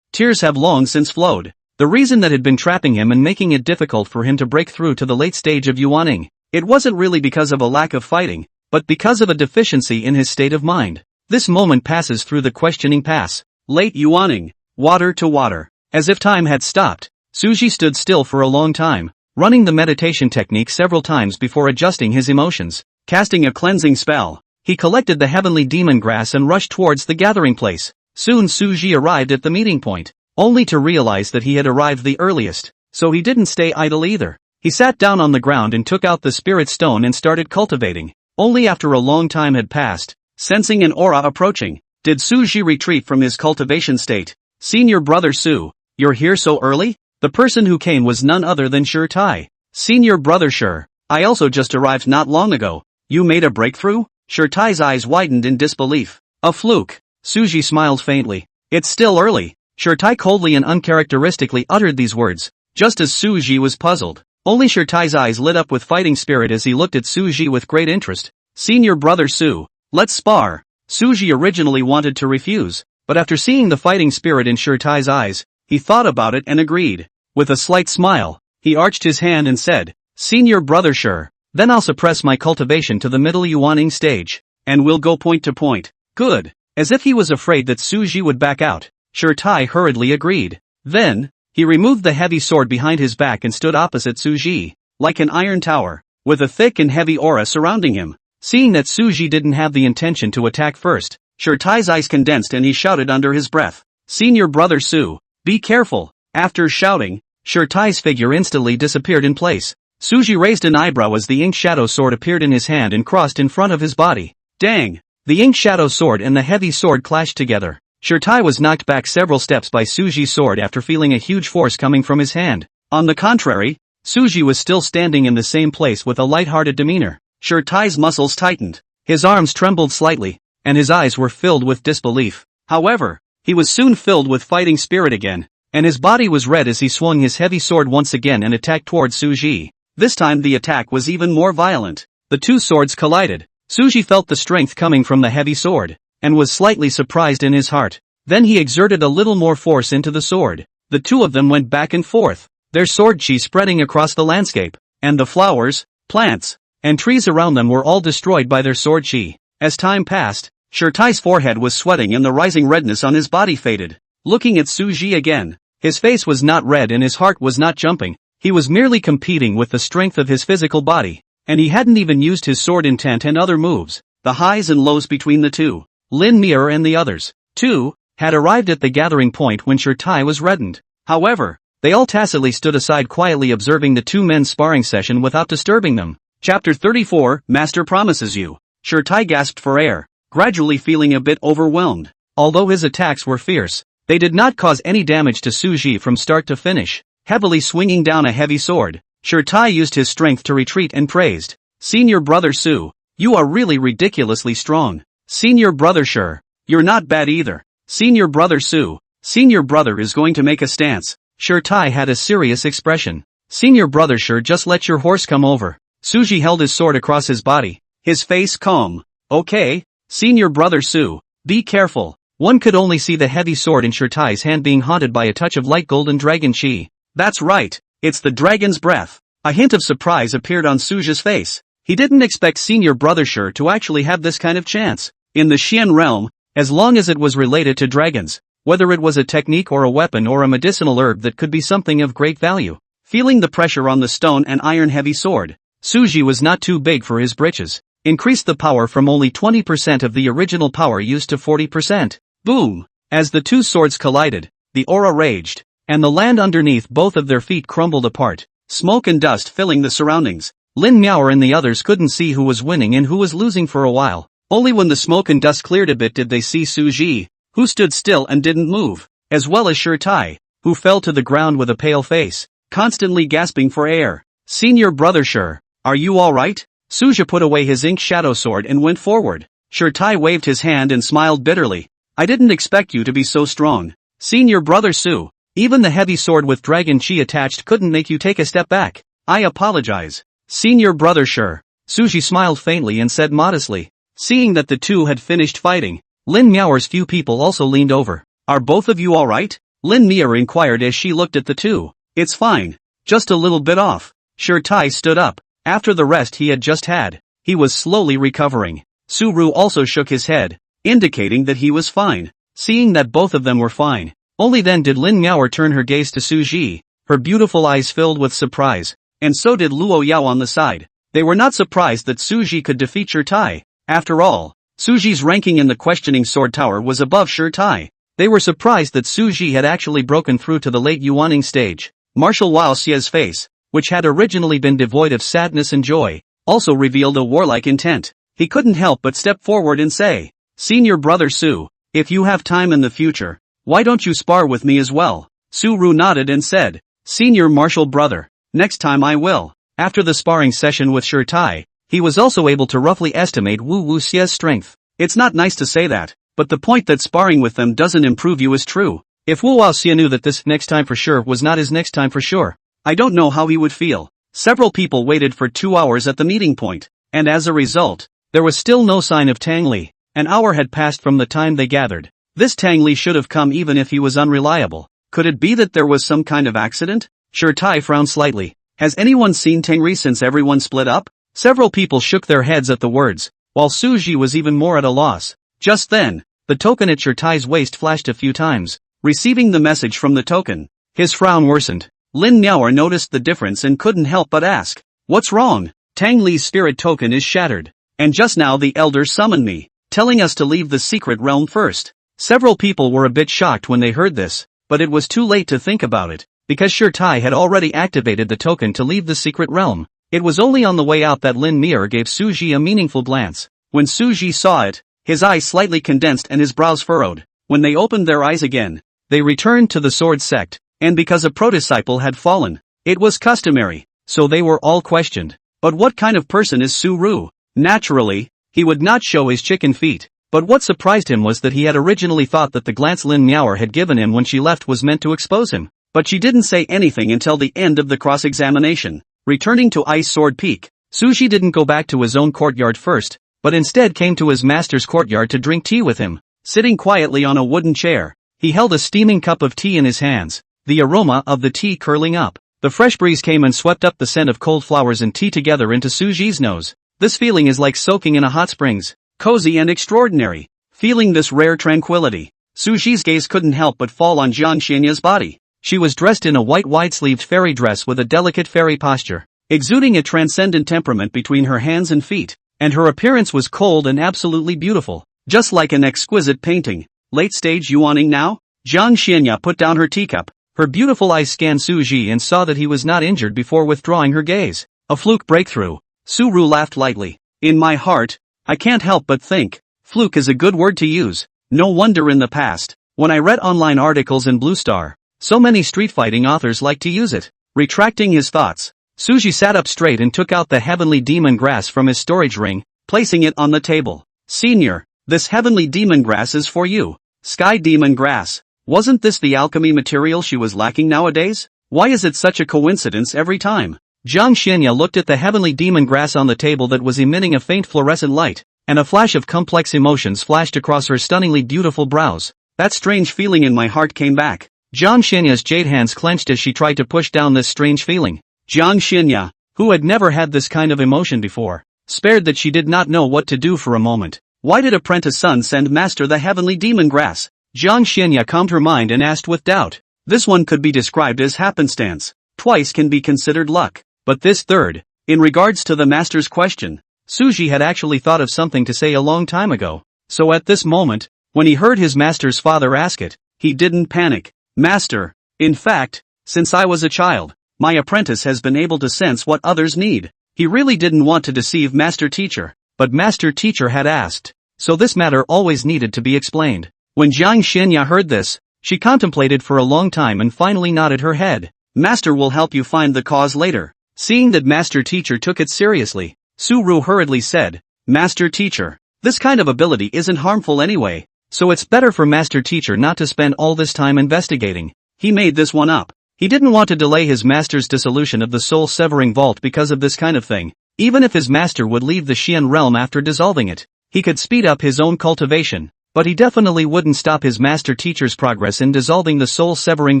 tears have long since flowed. The reason that had been trapping him and making it difficult for him to break through to the late stage of Yuaning, it wasn't really because of a lack of fighting, but because of a deficiency in his state of mind. This moment passes through the questioning pass. Late Yuaning, water to water. As if time had stopped, Suji stood still for a long time, running the meditation technique several times before adjusting his emotions. Casting a cleansing spell, he collected the heavenly demon grass and rushed towards the gathering place. Soon Suji arrived at the meeting point, only to realize that he had arrived the earliest, so he didn't stay idle either. He sat down on the ground and took out the spirit stone and started cultivating. Only after a long time had passed, sensing an aura approaching, did Suji retreat from his cultivation state. "Senior brother Su, you're here so early?" The person who came was none other than Shi Tai. "Senior brother Shi, I also just arrived not long ago. You made a breakthrough?" Shi Tai's eyes widened in disbelief. "A fluke." Suji smiled faintly. "It's still early." Shi Tai coldly and uncharacteristically uttered these words, just as Suji was puzzled. Only Shi Tai's eyes lit up with fighting spirit as he looked at Suji with great interest. "Senior brother Su, let's spar." Suji originally wanted to refuse, but after seeing the fighting spirit in Shi Tai's eyes, he thought about it and agreed. With a slight smile, he arched his hand and said, Senior brother sure. Then I'll suppress my cultivation to the middle yuaning stage. And we'll go point to point. Good. As if he was afraid that Suji would back out, Shirtai hurriedly agreed. Then, he removed the heavy sword behind his back and stood opposite Suji, like an iron tower, with a thick and heavy aura surrounding him. Seeing that Suji didn't have the intention to attack first, Shirtai's eyes condensed and he shouted under his breath. Senior brother Su, be careful. After shouting, Shirtai's figure instantly disappeared in place. Suji raised an eyebrow as the ink shadow sword appeared in his hand and crossed in front of his body. Dang! The ink shadow sword and the heavy sword clashed together. Shirtai was knocked back several steps by Suji's sword after feeling a huge force coming from his hand. On the contrary, Suji was still standing in the same place with a light-hearted demeanor. Shirtai's muscles tightened, his arms trembled slightly, and his eyes were filled with disbelief. However, he was soon filled with fighting spirit again, and his body was red as he swung his heavy sword once again and attacked towards Suji. This time the attack was even more violent. The two swords collided. Suji felt the strength coming from the heavy sword, and was slightly surprised in his heart. Then he exerted a little more force into the sword. The two of them went back and forth, their sword chi spreading across the landscape, and the flowers, plants, and trees around them were all destroyed by their sword chi. As time passed, Shirtai's forehead was sweating and the rising redness on his body faded. Looking at Suji again, his face was not red and his heart was not jumping. He was merely competing with the strength of his physical body, and he hadn't even used his sword intent and other moves. The highs and lows between the two, Lin Mir and the others, too, had arrived at the gathering point when Shirtai was reddened. However, they all tacitly stood aside quietly observing the two men's sparring session without disturbing them. Chapter 34, Master Promises You. Shirtai gasped for air, gradually feeling a bit overwhelmed. Although his attacks were fierce, they did not cause any damage to Suji from start to finish. Heavily swinging down a heavy sword, Shirtai used his strength to retreat and praised. Senior brother Su, you are really ridiculously strong. Senior brother Sure, you're not bad either. Senior brother Su, senior brother is going to make a stance. Shirtai had a serious expression. Senior brother Sure, just let your horse come over. Suji held his sword across his body, his face calm. Okay, senior brother Su, be careful. One could only see the heavy sword in Shirtai's hand being haunted by a touch of light golden dragon chi. That's right, it's the dragon's breath. A hint of surprise appeared on Suji's face. He didn't expect senior brother Sure to actually have this kind of chance. In the Xian realm, as long as it was related to dragons, whether it was a technique or a weapon or a medicinal herb that could be something of great value. Feeling the pressure on the stone and iron heavy sword, Suji was not too big for his britches. Increased the power from only 20% of the original power used to 40%. Boom! As the two swords collided, the aura raged, and the land underneath both of their feet crumbled apart, smoke and dust filling the surroundings. Lin Miaoer and the others couldn't see who was winning and who was losing for a while. Only when the smoke and dust cleared a bit did they see Suji, who stood still and didn't move, as well as Shirtai, who fell to the ground with a pale face, constantly gasping for air. Senior brother Sure, are you alright? Suji put away his ink shadow sword and went forward. Shirtai waved his hand and smiled bitterly. I didn't expect you to be so strong. Senior brother Su, even the heavy sword with dragon chi attached couldn't make you take a step back. I apologize. Senior brother Sure. Suji smiled faintly and said modestly. Seeing that the two had finished fighting, Lin Miaoer's few people also leaned over. Are both of you alright? Lin Miaoer inquired as she looked at the two. It's fine. Just a little bit off. Shirtai stood up. After the rest he had just had, he was slowly recovering. Su Ru also shook his head, indicating that he was fine. Seeing that both of them were fine, only then did Lin Miaoer turn her gaze to Suji, her beautiful eyes filled with surprise, and so did Luo Yao on the side. They were not surprised that Suji could defeat Shirtai. After all, Suji's ranking in the questioning sword tower was above Shirtai. They were surprised that Suji had actually broken through to the late yuaning stage. Martial Wao Xie's face, which had originally been devoid of sadness and joy, also revealed a warlike intent. He couldn't help but step forward and say, Senior brother Su, if you have time in the future, why don't you spar with me as well? Su Ru nodded and said, Senior martial brother, next time I will. After the sparring session with Shirtai, he was also able to roughly estimate Wu Wuxie's strength. It's not nice to say that, but the point that sparring with them doesn't improve you is true. If Wu Wuxie knew that this next time for sure was not his next time for sure, I don't know how he would feel. Several people waited for 2 hours at the meeting point, and as a result, there was still no sign of Tang Li. An hour had passed from the time they gathered. This Tang Li should have come even if he was unreliable. Could it be that there was some kind of accident? Shirtai frowned slightly. Has anyone seen Tengri since everyone split up? Several people shook their heads at the words, while Suji was even more at a loss. Just then, the token at Shirtai's waist flashed a few times, receiving the message from the token. His frown worsened. Lin Miaoer noticed the difference and couldn't help but ask, "What's wrong?" Tang Li's spirit token is shattered. And just now the elder summoned me, telling us to leave the secret realm first. Several people were a bit shocked when they heard this, but it was too late to think about it, because Shirtai had already activated the token to leave the secret realm. It was only on the way out that Lin Miaoer gave Suji a meaningful glance. When Suji saw it, his eyes slightly condensed and his brows furrowed. When they opened their eyes again, they returned to the sword sect, and because a pro-disciple had fallen, it was customary, so they were all questioned. But what kind of person is Su Ru? Naturally, he would not show his chicken feet. But what surprised him was that he had originally thought that the glance Lin Miaoer had given him when she left was meant to expose him. But she didn't say anything until the end of the cross-examination. Returning to Ice Sword Peak, Suji didn't go back to his own courtyard first, but instead came to his master's courtyard to drink tea with him. Sitting quietly on a wooden chair, he held a steaming cup of tea in his hands, the aroma of the tea curling up. The fresh breeze came and swept up the scent of cold flowers and tea together into Suji's nose. This feeling is like soaking in a hot springs, cozy and extraordinary. Feeling this rare tranquility, Suji's gaze couldn't help but fall on Jiang Xianya's body. She was dressed in a white wide-sleeved fairy dress with a delicate fairy posture, exuding a transcendent temperament between her hands and feet, and her appearance was cold and absolutely beautiful, just like an exquisite painting. Late stage yuaning now? Jiang Xianya put down her teacup. Her beautiful eyes scanned Suji and saw that he was not injured before withdrawing her gaze. A fluke breakthrough. Su Ru laughed lightly. In my heart, I can't help but think, fluke is a good word to use. No wonder in the past, when I read online articles in Blue Star, so many street fighting authors like to use it. Retracting his thoughts, Suji sat up straight and took out the heavenly demon grass from his storage ring, placing it on the table. Senior, this heavenly demon grass is for you. Sky demon grass. Wasn't this the alchemy material she was lacking nowadays? Why is it such a coincidence every time? Jiang Xianya looked at the heavenly demon grass on the table that was emitting a faint fluorescent light, and a flash of complex emotions flashed across her stunningly beautiful brows. That strange feeling in my heart came back. Jiang Xianya's jade hands clenched as she tried to push down this strange feeling. Jiang Xianya, who had never had this kind of emotion before, spared that she did not know what to do for a moment. Why did apprentice son send master the heavenly demon grass? Jiang Xianya calmed her mind and asked with doubt. This one could be described as happenstance. Twice can be considered luck. But this third, in regards to the master's question, Suji had actually thought of something to say a long time ago. So at this moment, when he heard his master's father ask it, he didn't panic. Master, in fact, since I was a child, my apprentice has been able to sense what others need. He really didn't want to deceive master teacher, but master teacher had asked, so this matter always needed to be explained. When Jiang Xianya heard this, she contemplated for a long time and finally nodded her head. Master will help you find the cause later. Seeing that master teacher took it seriously, Su Ru hurriedly said, Master teacher, this kind of ability isn't harmful anyway, so it's better for master teacher not to spend all this time investigating. He made this one up. He didn't want to delay his master's dissolution of the soul-severing vault because of this kind of thing. Even if his master would leave the Xian realm after dissolving it, he could speed up his own cultivation, but he definitely wouldn't stop his master teacher's progress in dissolving the soul-severing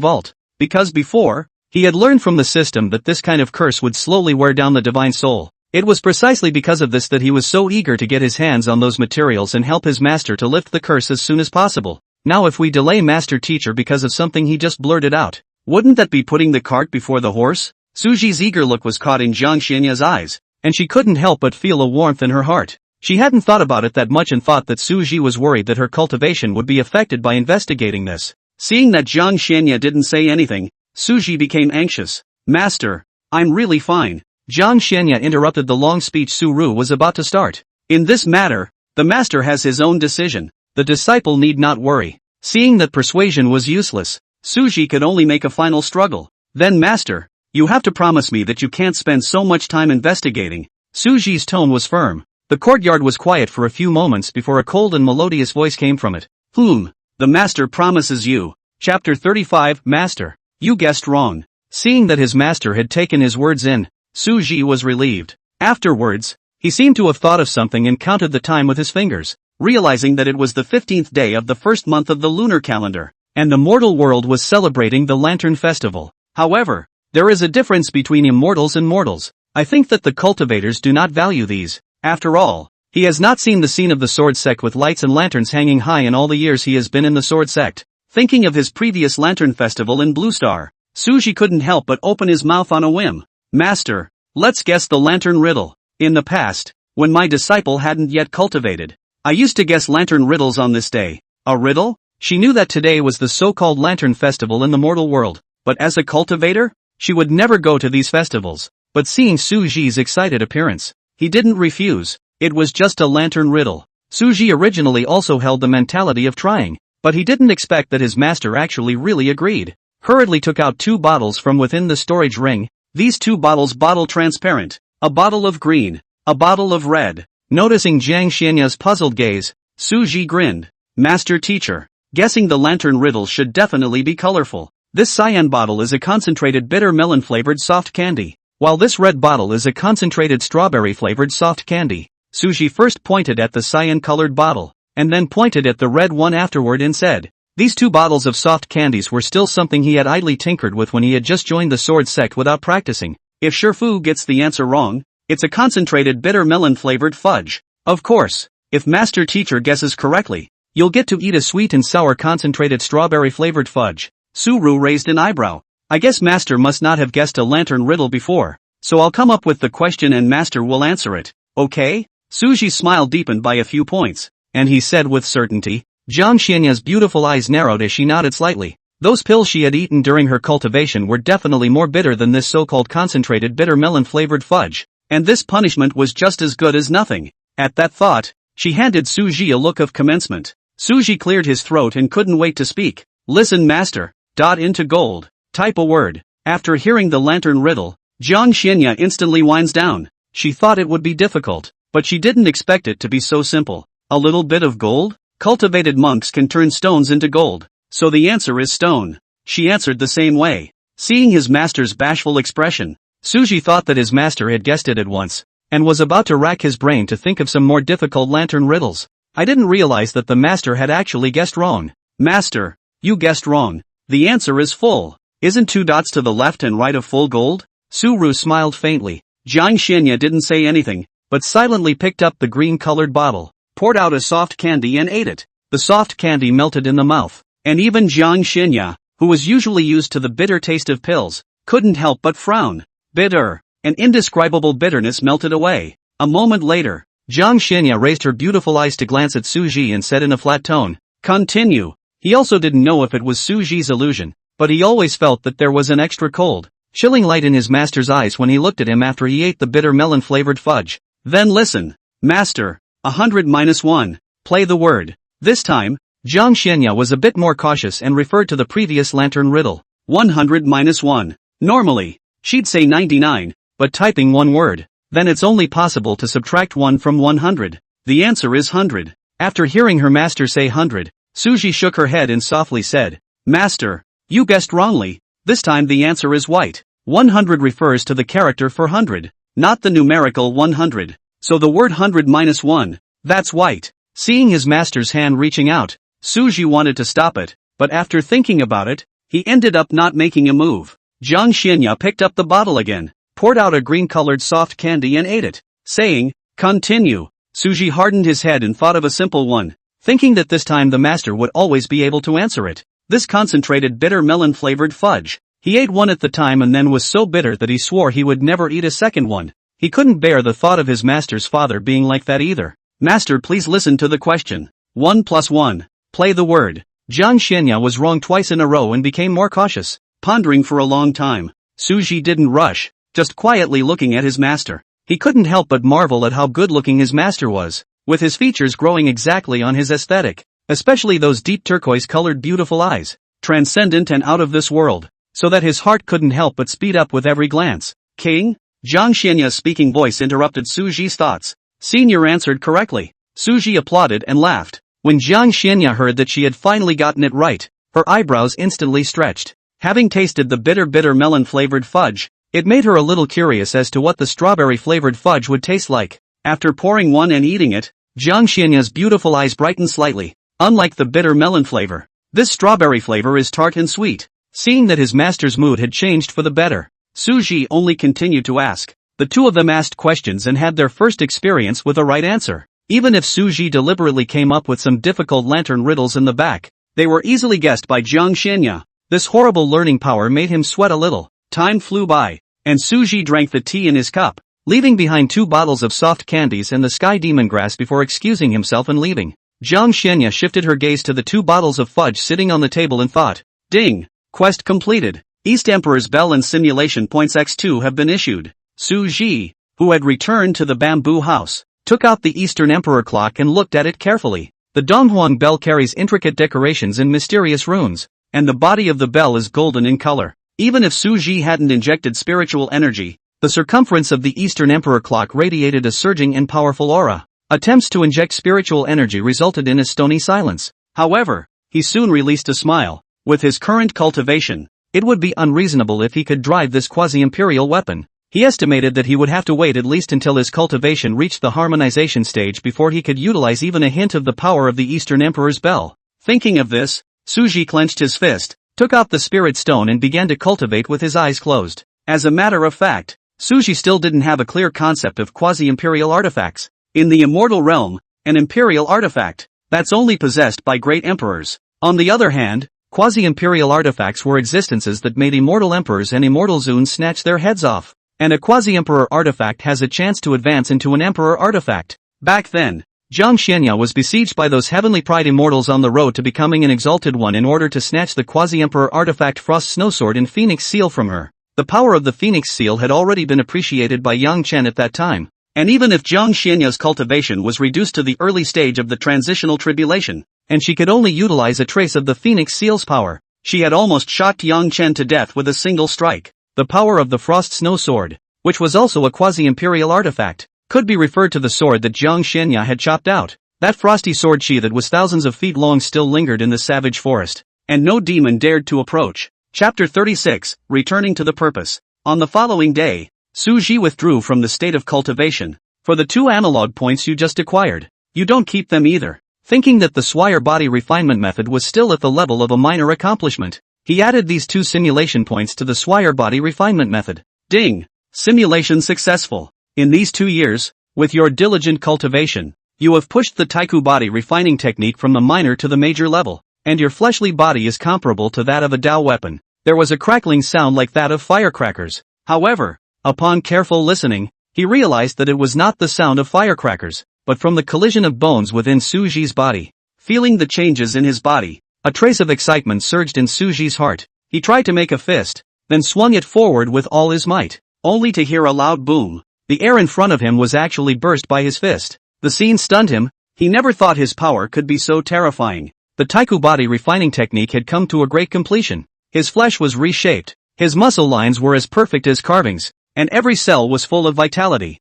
vault, because before, he had learned from the system that this kind of curse would slowly wear down the divine soul. It was precisely because of this that he was so eager to get his hands on those materials and help his master to lift the curse as soon as possible. Now if we delay master teacher because of something he just blurted out, wouldn't that be putting the cart before the horse? Suji's eager look was caught in Jiang Xianya's eyes, and she couldn't help but feel a warmth in her heart. She hadn't thought about it that much and thought that Suji was worried that her cultivation would be affected by investigating this. Seeing that Jiang Xianya didn't say anything, Suji became anxious. Master, I'm really fine. Jiang Xianya interrupted the long speech Su Ru was about to start. In this matter, the master has his own decision. The disciple need not worry. Seeing that persuasion was useless, Suji could only make a final struggle. Then master, you have to promise me that you can't spend so much time investigating. Suji's tone was firm. The courtyard was quiet for a few moments before a cold and melodious voice came from it. The master promises you. Chapter 35 Master, you guessed wrong. Seeing that his master had taken his words in, Suji was relieved. Afterwards, he seemed to have thought of something and counted the time with his fingers, realizing that it was the 15th day of the first month of the lunar calendar, and the mortal world was celebrating the Lantern Festival. However, There is a difference between immortals and mortals. I think that the cultivators do not value these. After all, he has not seen the scene of the sword sect with lights and lanterns hanging high in all the years he has been in the sword sect. Thinking of his previous lantern festival in Blue Star, Suji couldn't help but open his mouth on a whim. Master, let's guess the lantern riddle. In the past, when my disciple hadn't yet cultivated, I used to guess lantern riddles on this day. A riddle? She knew that today was the so-called lantern festival in the mortal world, but as a cultivator, she would never go to these festivals. But seeing Suji's excited appearance, he didn't refuse. It was just a lantern riddle. Suji originally also held the mentality of trying, but he didn't expect that his master actually really agreed. Hurriedly took out 2 bottles from within the storage ring. These 2 bottles bottle transparent. A bottle of green, a bottle of red. Noticing Jiang Xianya's puzzled gaze, Suji grinned. Master teacher, guessing the lantern riddle should definitely be colorful. This cyan bottle is a concentrated bitter melon flavored soft candy, while this red bottle is a concentrated strawberry flavored soft candy. Suji first pointed at the cyan-colored bottle, and then pointed at the red one afterward and said, these 2 bottles of soft candies were still something he had idly tinkered with when he had just joined the sword sect without practicing. If Shifu gets the answer wrong, it's a concentrated bitter melon-flavored fudge. Of course, if Master Teacher guesses correctly, you'll get to eat a sweet and sour concentrated strawberry-flavored fudge. Suru raised an eyebrow. I guess Master must not have guessed a lantern riddle before, so I'll come up with the question and Master will answer it, okay? Suji's smile deepened by a few points, and he said with certainty. Jiang Xianya's beautiful eyes narrowed as she nodded slightly. Those pills she had eaten during her cultivation were definitely more bitter than this so-called concentrated bitter melon-flavored fudge, and this punishment was just as good as nothing. At that thought, she handed Suji a look of commencement. Suji cleared his throat and couldn't wait to speak. Listen, Master. Into gold. Type a word. After hearing the lantern riddle, Jiang Xianya instantly winds down. She thought it would be difficult, but she didn't expect it to be so simple. A little bit of gold? Cultivated monks can turn stones into gold, so the answer is stone. She answered the same way. Seeing his master's bashful expression, Suji thought that his master had guessed it at once, and was about to rack his brain to think of some more difficult lantern riddles. I didn't realize that the master had actually guessed wrong. Master, you guessed wrong. The answer is full. Isn't 2 dots to the left and right of full gold? Suru smiled faintly. Jiang Xianya didn't say anything, but silently picked up the green-colored bottle, poured out a soft candy and ate it. The soft candy melted in the mouth, and even Jiang Xianya, who was usually used to the bitter taste of pills, couldn't help but frown. Bitter. An indescribable bitterness melted away. A moment later, Jiang Xianya raised her beautiful eyes to glance at Suji and said in a flat tone, continue. He also didn't know if it was Suji's illusion, but he always felt that there was an extra cold, chilling light in his master's eyes when he looked at him after he ate the bitter melon-flavored fudge. Then listen. Master. 100-1. Play the word. This time, Jiang Xianya was a bit more cautious and referred to the previous lantern riddle. 100-1. Normally, she'd say 99, but typing one word, then it's only possible to subtract 1 from 100. The answer is 100. After hearing her master say 100, Suji shook her head and softly said, Master, you guessed wrongly. This time the answer is white. 100 refers to the character for 100, not the numerical 100. So the word 100-1, that's white. Seeing his master's hand reaching out, Suji wanted to stop it, but after thinking about it, he ended up not making a move. Jiang Xianya picked up the bottle again, poured out a green-colored soft candy and ate it, saying, continue. Suji hardened his head and thought of a simple one, thinking that this time the master would always be able to answer it. This concentrated bitter melon-flavored fudge. He ate one at the time and then was so bitter that he swore he would never eat a second one. He couldn't bear the thought of his master's father being like that either. Master, please listen to the question. 1 + 1. Play the word. Jiang Xianya was wrong twice in a row and became more cautious, pondering for a long time. Suji didn't rush, just quietly looking at his master. He couldn't help but marvel at how good-looking his master was, with his features growing exactly on his aesthetic, especially those deep turquoise-colored beautiful eyes, transcendent and out of this world, so that his heart couldn't help but speed up with every glance. King? Jiang Xianya's speaking voice interrupted Suji's thoughts. Senior answered correctly. Suji applauded and laughed. When Jiang Xianya heard that she had finally gotten it right, her eyebrows instantly stretched. Having tasted the bitter melon-flavored fudge, it made her a little curious as to what the strawberry-flavored fudge would taste like. After pouring one and eating it, Jiang Xianya's beautiful eyes brightened slightly. Unlike the bitter melon flavor, this strawberry flavor is tart and sweet. Seeing that his master's mood had changed for the better, Suji only continued to ask. The two of them asked questions and had their first experience with a right answer. Even if Suji deliberately came up with some difficult lantern riddles in the back, they were easily guessed by Jiang Xianya. This horrible learning power made him sweat a little. Time flew by, and Suji drank the tea in his cup, leaving behind 2 bottles of soft candies and the sky demon grass before excusing himself and leaving. Jiang Xianya shifted her gaze to the 2 bottles of fudge sitting on the table and thought, ding! Quest completed. East Emperor's Bell and Simulation Points X2 have been issued. Suji, who had returned to the bamboo house, took out the Eastern Emperor clock and looked at it carefully. The Donghuang bell carries intricate decorations and mysterious runes, and the body of the bell is golden in color. Even if Suji hadn't injected spiritual energy, the circumference of the Eastern Emperor clock radiated a surging and powerful aura. Attempts to inject spiritual energy resulted in a stony silence. However, he soon released a smile. With his current cultivation, it would be unreasonable if he could drive this quasi-imperial weapon. He estimated that he would have to wait at least until his cultivation reached the harmonization stage before he could utilize even a hint of the power of the Eastern Emperor's bell. Thinking of this, Suji clenched his fist, took out the spirit stone and began to cultivate with his eyes closed. As a matter of fact, Suji still didn't have a clear concept of quasi-imperial artifacts. In the immortal realm, an imperial artifact, that's only possessed by great emperors. On the other hand, quasi-imperial artifacts were existences that made immortal emperors and immortal zoons snatch their heads off. And a quasi-emperor artifact has a chance to advance into an emperor artifact. Back then, Jiang Xianya was besieged by those heavenly pride immortals on the road to becoming an exalted one in order to snatch the quasi-emperor artifact Frost Snowsword and Phoenix Seal from her. The power of the Phoenix Seal had already been appreciated by Yang Chen at that time. And even if Jiang Xianya's cultivation was reduced to the early stage of the transitional tribulation, and she could only utilize a trace of the Phoenix Seal's power, she had almost shocked Yang Chen to death with a single strike. The power of the Frost Snow Sword, which was also a quasi-imperial artifact, could be referred to the sword that Jiang Xianya had chopped out. That frosty sword sheathed was thousands of feet long still lingered in the savage forest, and no demon dared to approach. Chapter 36, Returning to the Purpose. On the following day, Suji withdrew from the state of cultivation. For the 2 analog points you just acquired, you don't keep them either. Thinking that the Swire body refinement method was still at the level of a minor accomplishment, he added these 2 simulation points to the Swire body refinement method. Ding! Simulation successful. In these 2 years, with your diligent cultivation, you have pushed the Taiku body refining technique from the minor to the major level, and your fleshly body is comparable to that of a Dao weapon. There was a crackling sound like that of firecrackers. However, upon careful listening, he realized that it was not the sound of firecrackers, but from the collision of bones within Suji's body. Feeling the changes in his body, a trace of excitement surged in Suji's heart. He tried to make a fist, then swung it forward with all his might, only to hear a loud boom. The air in front of him was actually burst by his fist. The scene stunned him. He never thought his power could be so terrifying. The Taiku body refining technique had come to a great completion. His flesh was reshaped, his muscle lines were as perfect as carvings, and every cell was full of vitality.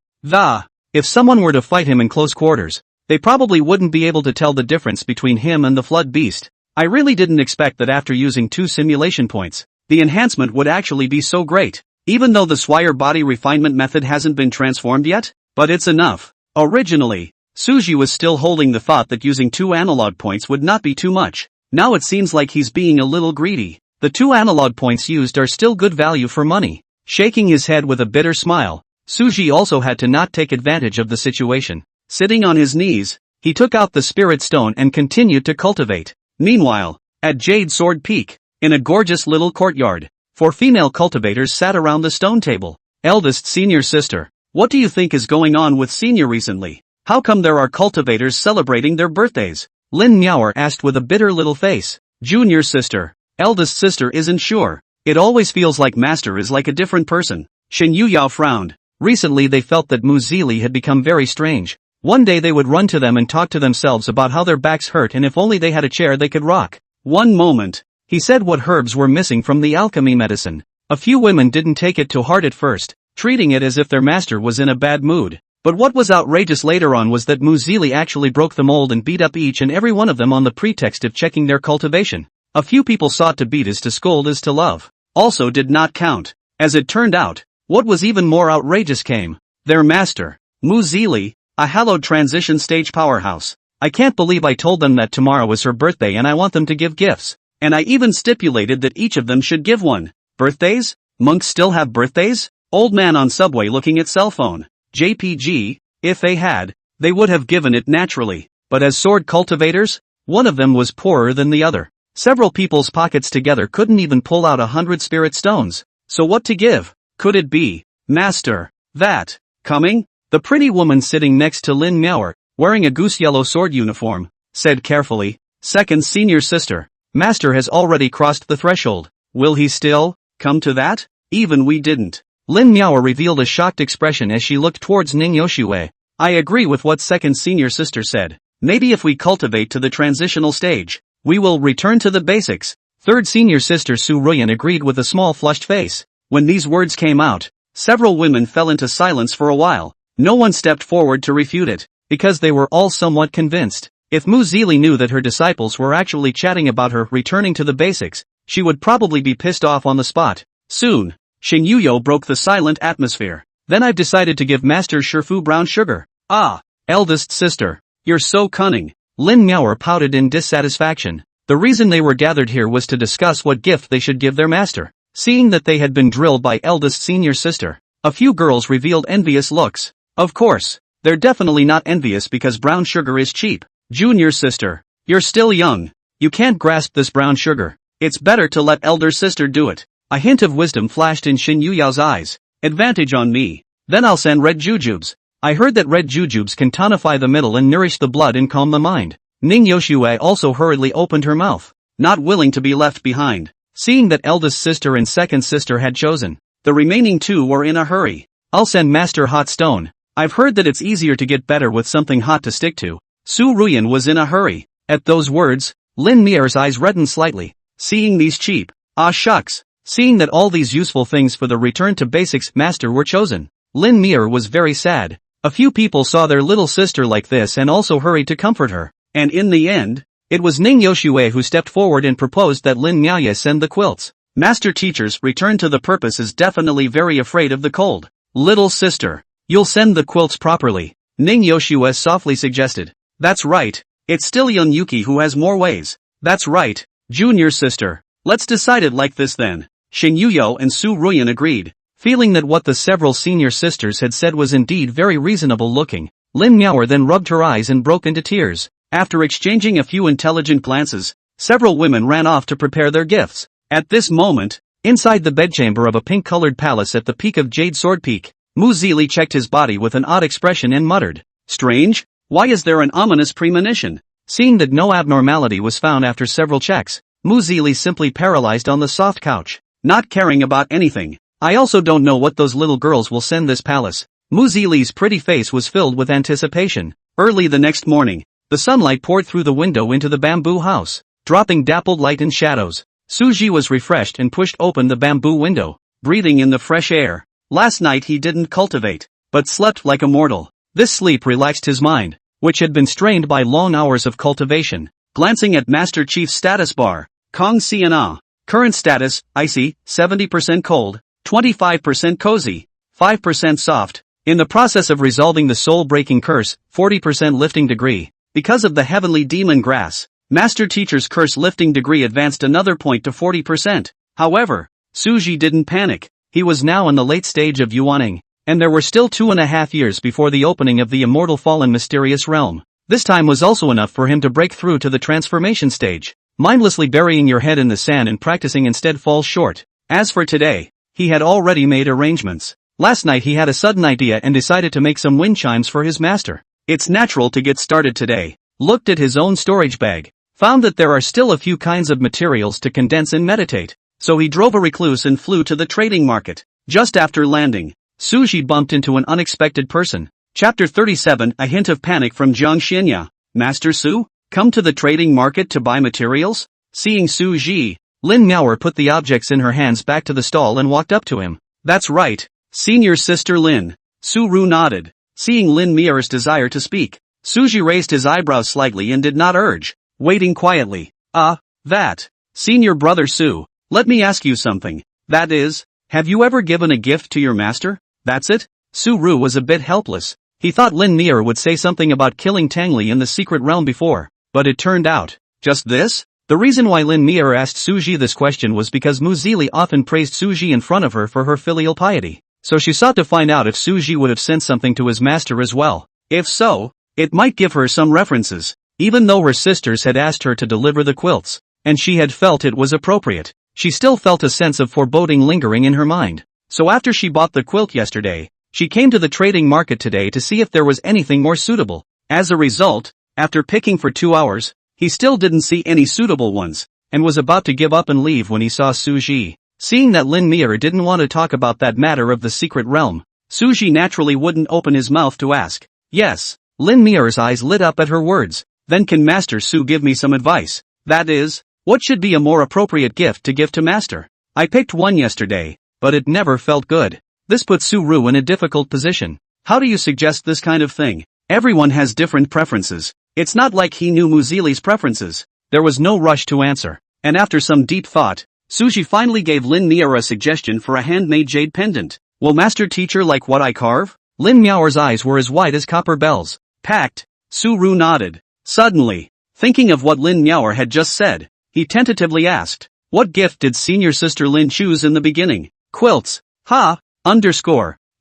If someone were to fight him in close quarters, they probably wouldn't be able to tell the difference between him and the flood beast. I really didn't expect that after using 2 simulation points, the enhancement would actually be so great. Even though the Swire body refinement method hasn't been transformed yet, but it's enough. Originally, Suji was still holding the thought that using 2 analog points would not be too much. Now it seems like he's being a little greedy. The 2 analog points used are still good value for money. Shaking his head with a bitter smile, Suji also had to not take advantage of the situation. Sitting on his knees, he took out the spirit stone and continued to cultivate. Meanwhile, at Jade Sword Peak, in a gorgeous little courtyard, 4 female cultivators sat around the stone table. Eldest senior sister, what do you think is going on with senior recently? How come there are cultivators celebrating their birthdays? Lin Miaoer asked with a bitter little face. Junior sister, eldest sister isn't sure. It always feels like master is like a different person. Shen Yuyao frowned. Recently they felt that Mu Zili had become very strange. One day they would run to them and talk to themselves about how their backs hurt and if only they had a chair they could rock. One moment, he said what herbs were missing from the alchemy medicine. A few women didn't take it to heart at first, treating it as if their master was in a bad mood. But what was outrageous later on was that Mu Zili actually broke the mold and beat up each and every one of them on the pretext of checking their cultivation. A few people sought to beat as to scold as to love. Also did not count. As it turned out, what was even more outrageous came. Their master, Mu Zili, a hallowed transition stage powerhouse. I can't believe I told them that tomorrow is her birthday and I want them to give gifts. And I even stipulated that each of them should give one. Birthdays? Monks still have birthdays? Old man on subway looking at cell phone. JPG, if they had, they would have given it naturally. But as sword cultivators, one of them was poorer than the other. Several people's pockets together couldn't even pull out 100 spirit stones. So what to give? Could it be Master? That coming? The pretty woman sitting next to Lin Miaoer, wearing a goose yellow sword uniform, said carefully, second senior sister. Master has already crossed the threshold. Will he still come to that? Even we didn't. Lin Miaoer revealed a shocked expression as she looked towards Ning Yoshue. I agree with what second senior sister said. Maybe if we cultivate to the transitional stage, we will return to the basics. Third senior sister Su Ruyan agreed with a small flushed face. When these words came out, several women fell into silence for a while. No one stepped forward to refute it, because they were all somewhat convinced. If Mu Zili knew that her disciples were actually chatting about her returning to the basics, she would probably be pissed off on the spot. Soon, Xing Yuyo broke the silent atmosphere. Then I've decided to give Master Shifu brown sugar. Ah, eldest sister, you're so cunning. Lin Miaoer pouted in dissatisfaction. The reason they were gathered here was to discuss what gift they should give their master. Seeing that they had been drilled by eldest senior sister, a few girls revealed envious looks. Of course, they're definitely not envious because brown sugar is cheap. Junior sister, you're still young. You can't grasp this brown sugar. It's better to let elder sister do it. A hint of wisdom flashed in Xin Yuyao's eyes. Advantage on me. Then I'll send red jujubes. I heard that red jujubes can tonify the middle and nourish the blood and calm the mind. Ning Yoshue also hurriedly opened her mouth, not willing to be left behind. Seeing that eldest sister and second sister had chosen, the remaining two were in a hurry. I'll send Master Hot Stone. I've heard that it's easier to get better with something hot to stick to. Su Ruyan was in a hurry. At those words, Lin Miaoer's eyes reddened slightly. Seeing these cheap, ah shucks, seeing that all these useful things for the return to basics master were chosen, Lin Miaoer was very sad. A few people saw their little sister like this and also hurried to comfort her. And in the end, it was Ning Yoshue who stepped forward and proposed that Lin Miaoer send the quilts. Master teachers return to the purpose is definitely very afraid of the cold. Little sister, you'll send the quilts properly, Ning Yoshue softly suggested. That's right, it's still young Yuki who has more ways. That's right, junior sister, let's decide it like this then. Xing Yuyo and Su Ruyan agreed, feeling that what the several senior sisters had said was indeed very reasonable looking. Lin Miaoer then rubbed her eyes and broke into tears. After exchanging a few intelligent glances, several women ran off to prepare their gifts. At this moment, inside the bedchamber of a pink-colored palace at the peak of Jade Sword Peak, Mu Zili checked his body with an odd expression and muttered, strange, why is there an ominous premonition? Seeing that no abnormality was found after several checks, Mu Zili simply paralyzed on the soft couch, not caring about anything. I also don't know what those little girls will send this palace. Mu Zili's pretty face was filled with anticipation. Early the next morning, the sunlight poured through the window into the bamboo house, dropping dappled light and shadows. Suji was refreshed and pushed open the bamboo window, breathing in the fresh air. Last night he didn't cultivate, but slept like a mortal. This sleep relaxed his mind, which had been strained by long hours of cultivation. Glancing at Master Chief's status bar, Kong Siana. Current status, icy, 70% cold, 25% cozy, 5% soft. In the process of resolving the soul-breaking curse, 40% lifting degree. Because of the heavenly demon grass, Master Teacher's curse lifting degree advanced another point to 40%. However, Suji didn't panic. He was now in the late stage of yuaning, and there were still 2.5 years before the opening of the immortal fallen mysterious realm. This time was also enough for him to break through to the transformation stage. Mindlessly burying your head in the sand and practicing instead falls short. As for today, he had already made arrangements. Last night he had a sudden idea and decided to make some wind chimes for his master. It's natural to get started today. Looked at his own storage bag, found that there are still a few kinds of materials to condense and meditate. So he drove a recluse and flew to the trading market. Just after landing, Suji bumped into an unexpected person. Chapter 37, a hint of panic from Jiang Xinya. Master Su, come to the trading market to buy materials? Seeing Suji, Lin Miaoer put the objects in her hands back to the stall and walked up to him. That's right, senior sister Lin. Su Ru nodded. Seeing Lin Miaoer's desire to speak, Suji raised his eyebrows slightly and did not urge, waiting quietly. That. Senior brother Su, let me ask you something. That is, have you ever given a gift to your master? That's it? Su Ru was a bit helpless. He thought Lin Miaoer would say something about killing Tangli in the secret realm before, but it turned out, just this? The reason why Lin Mier asked Suji this question was because Muzili often praised Suji in front of her for her filial piety, so she sought to find out if Suji would have sent something to his master as well. If so, it might give her some references. Even though her sisters had asked her to deliver the quilts, and she had felt it was appropriate, she still felt a sense of foreboding lingering in her mind. So after she bought the quilt yesterday, she came to the trading market today to see if there was anything more suitable. As a result, after picking for 2 hours, he still didn't see any suitable ones, and was about to give up and leave when he saw Suji. Seeing that Lin Mier didn't want to talk about that matter of the secret realm, Suji naturally wouldn't open his mouth to ask. Yes, Lin Mier's eyes lit up at her words. Then can Master Su give me some advice? That is, what should be a more appropriate gift to give to Master? I picked one yesterday, but it never felt good. This puts Su-ru in a difficult position. How do you suggest this kind of thing? Everyone has different preferences. It's not like he knew Muzili's preferences. There was no rush to answer, and after some deep thought, Suji finally gave Lin Mier a suggestion for a handmade jade pendant. Will Master Teacher like what I carve? Lin Miao's eyes were as white as copper bells. Packed. Su-ru nodded. Suddenly, thinking of what Lin Miao had just said, he tentatively asked, what gift did senior sister Lin choose in the beginning? Quilts. Ha!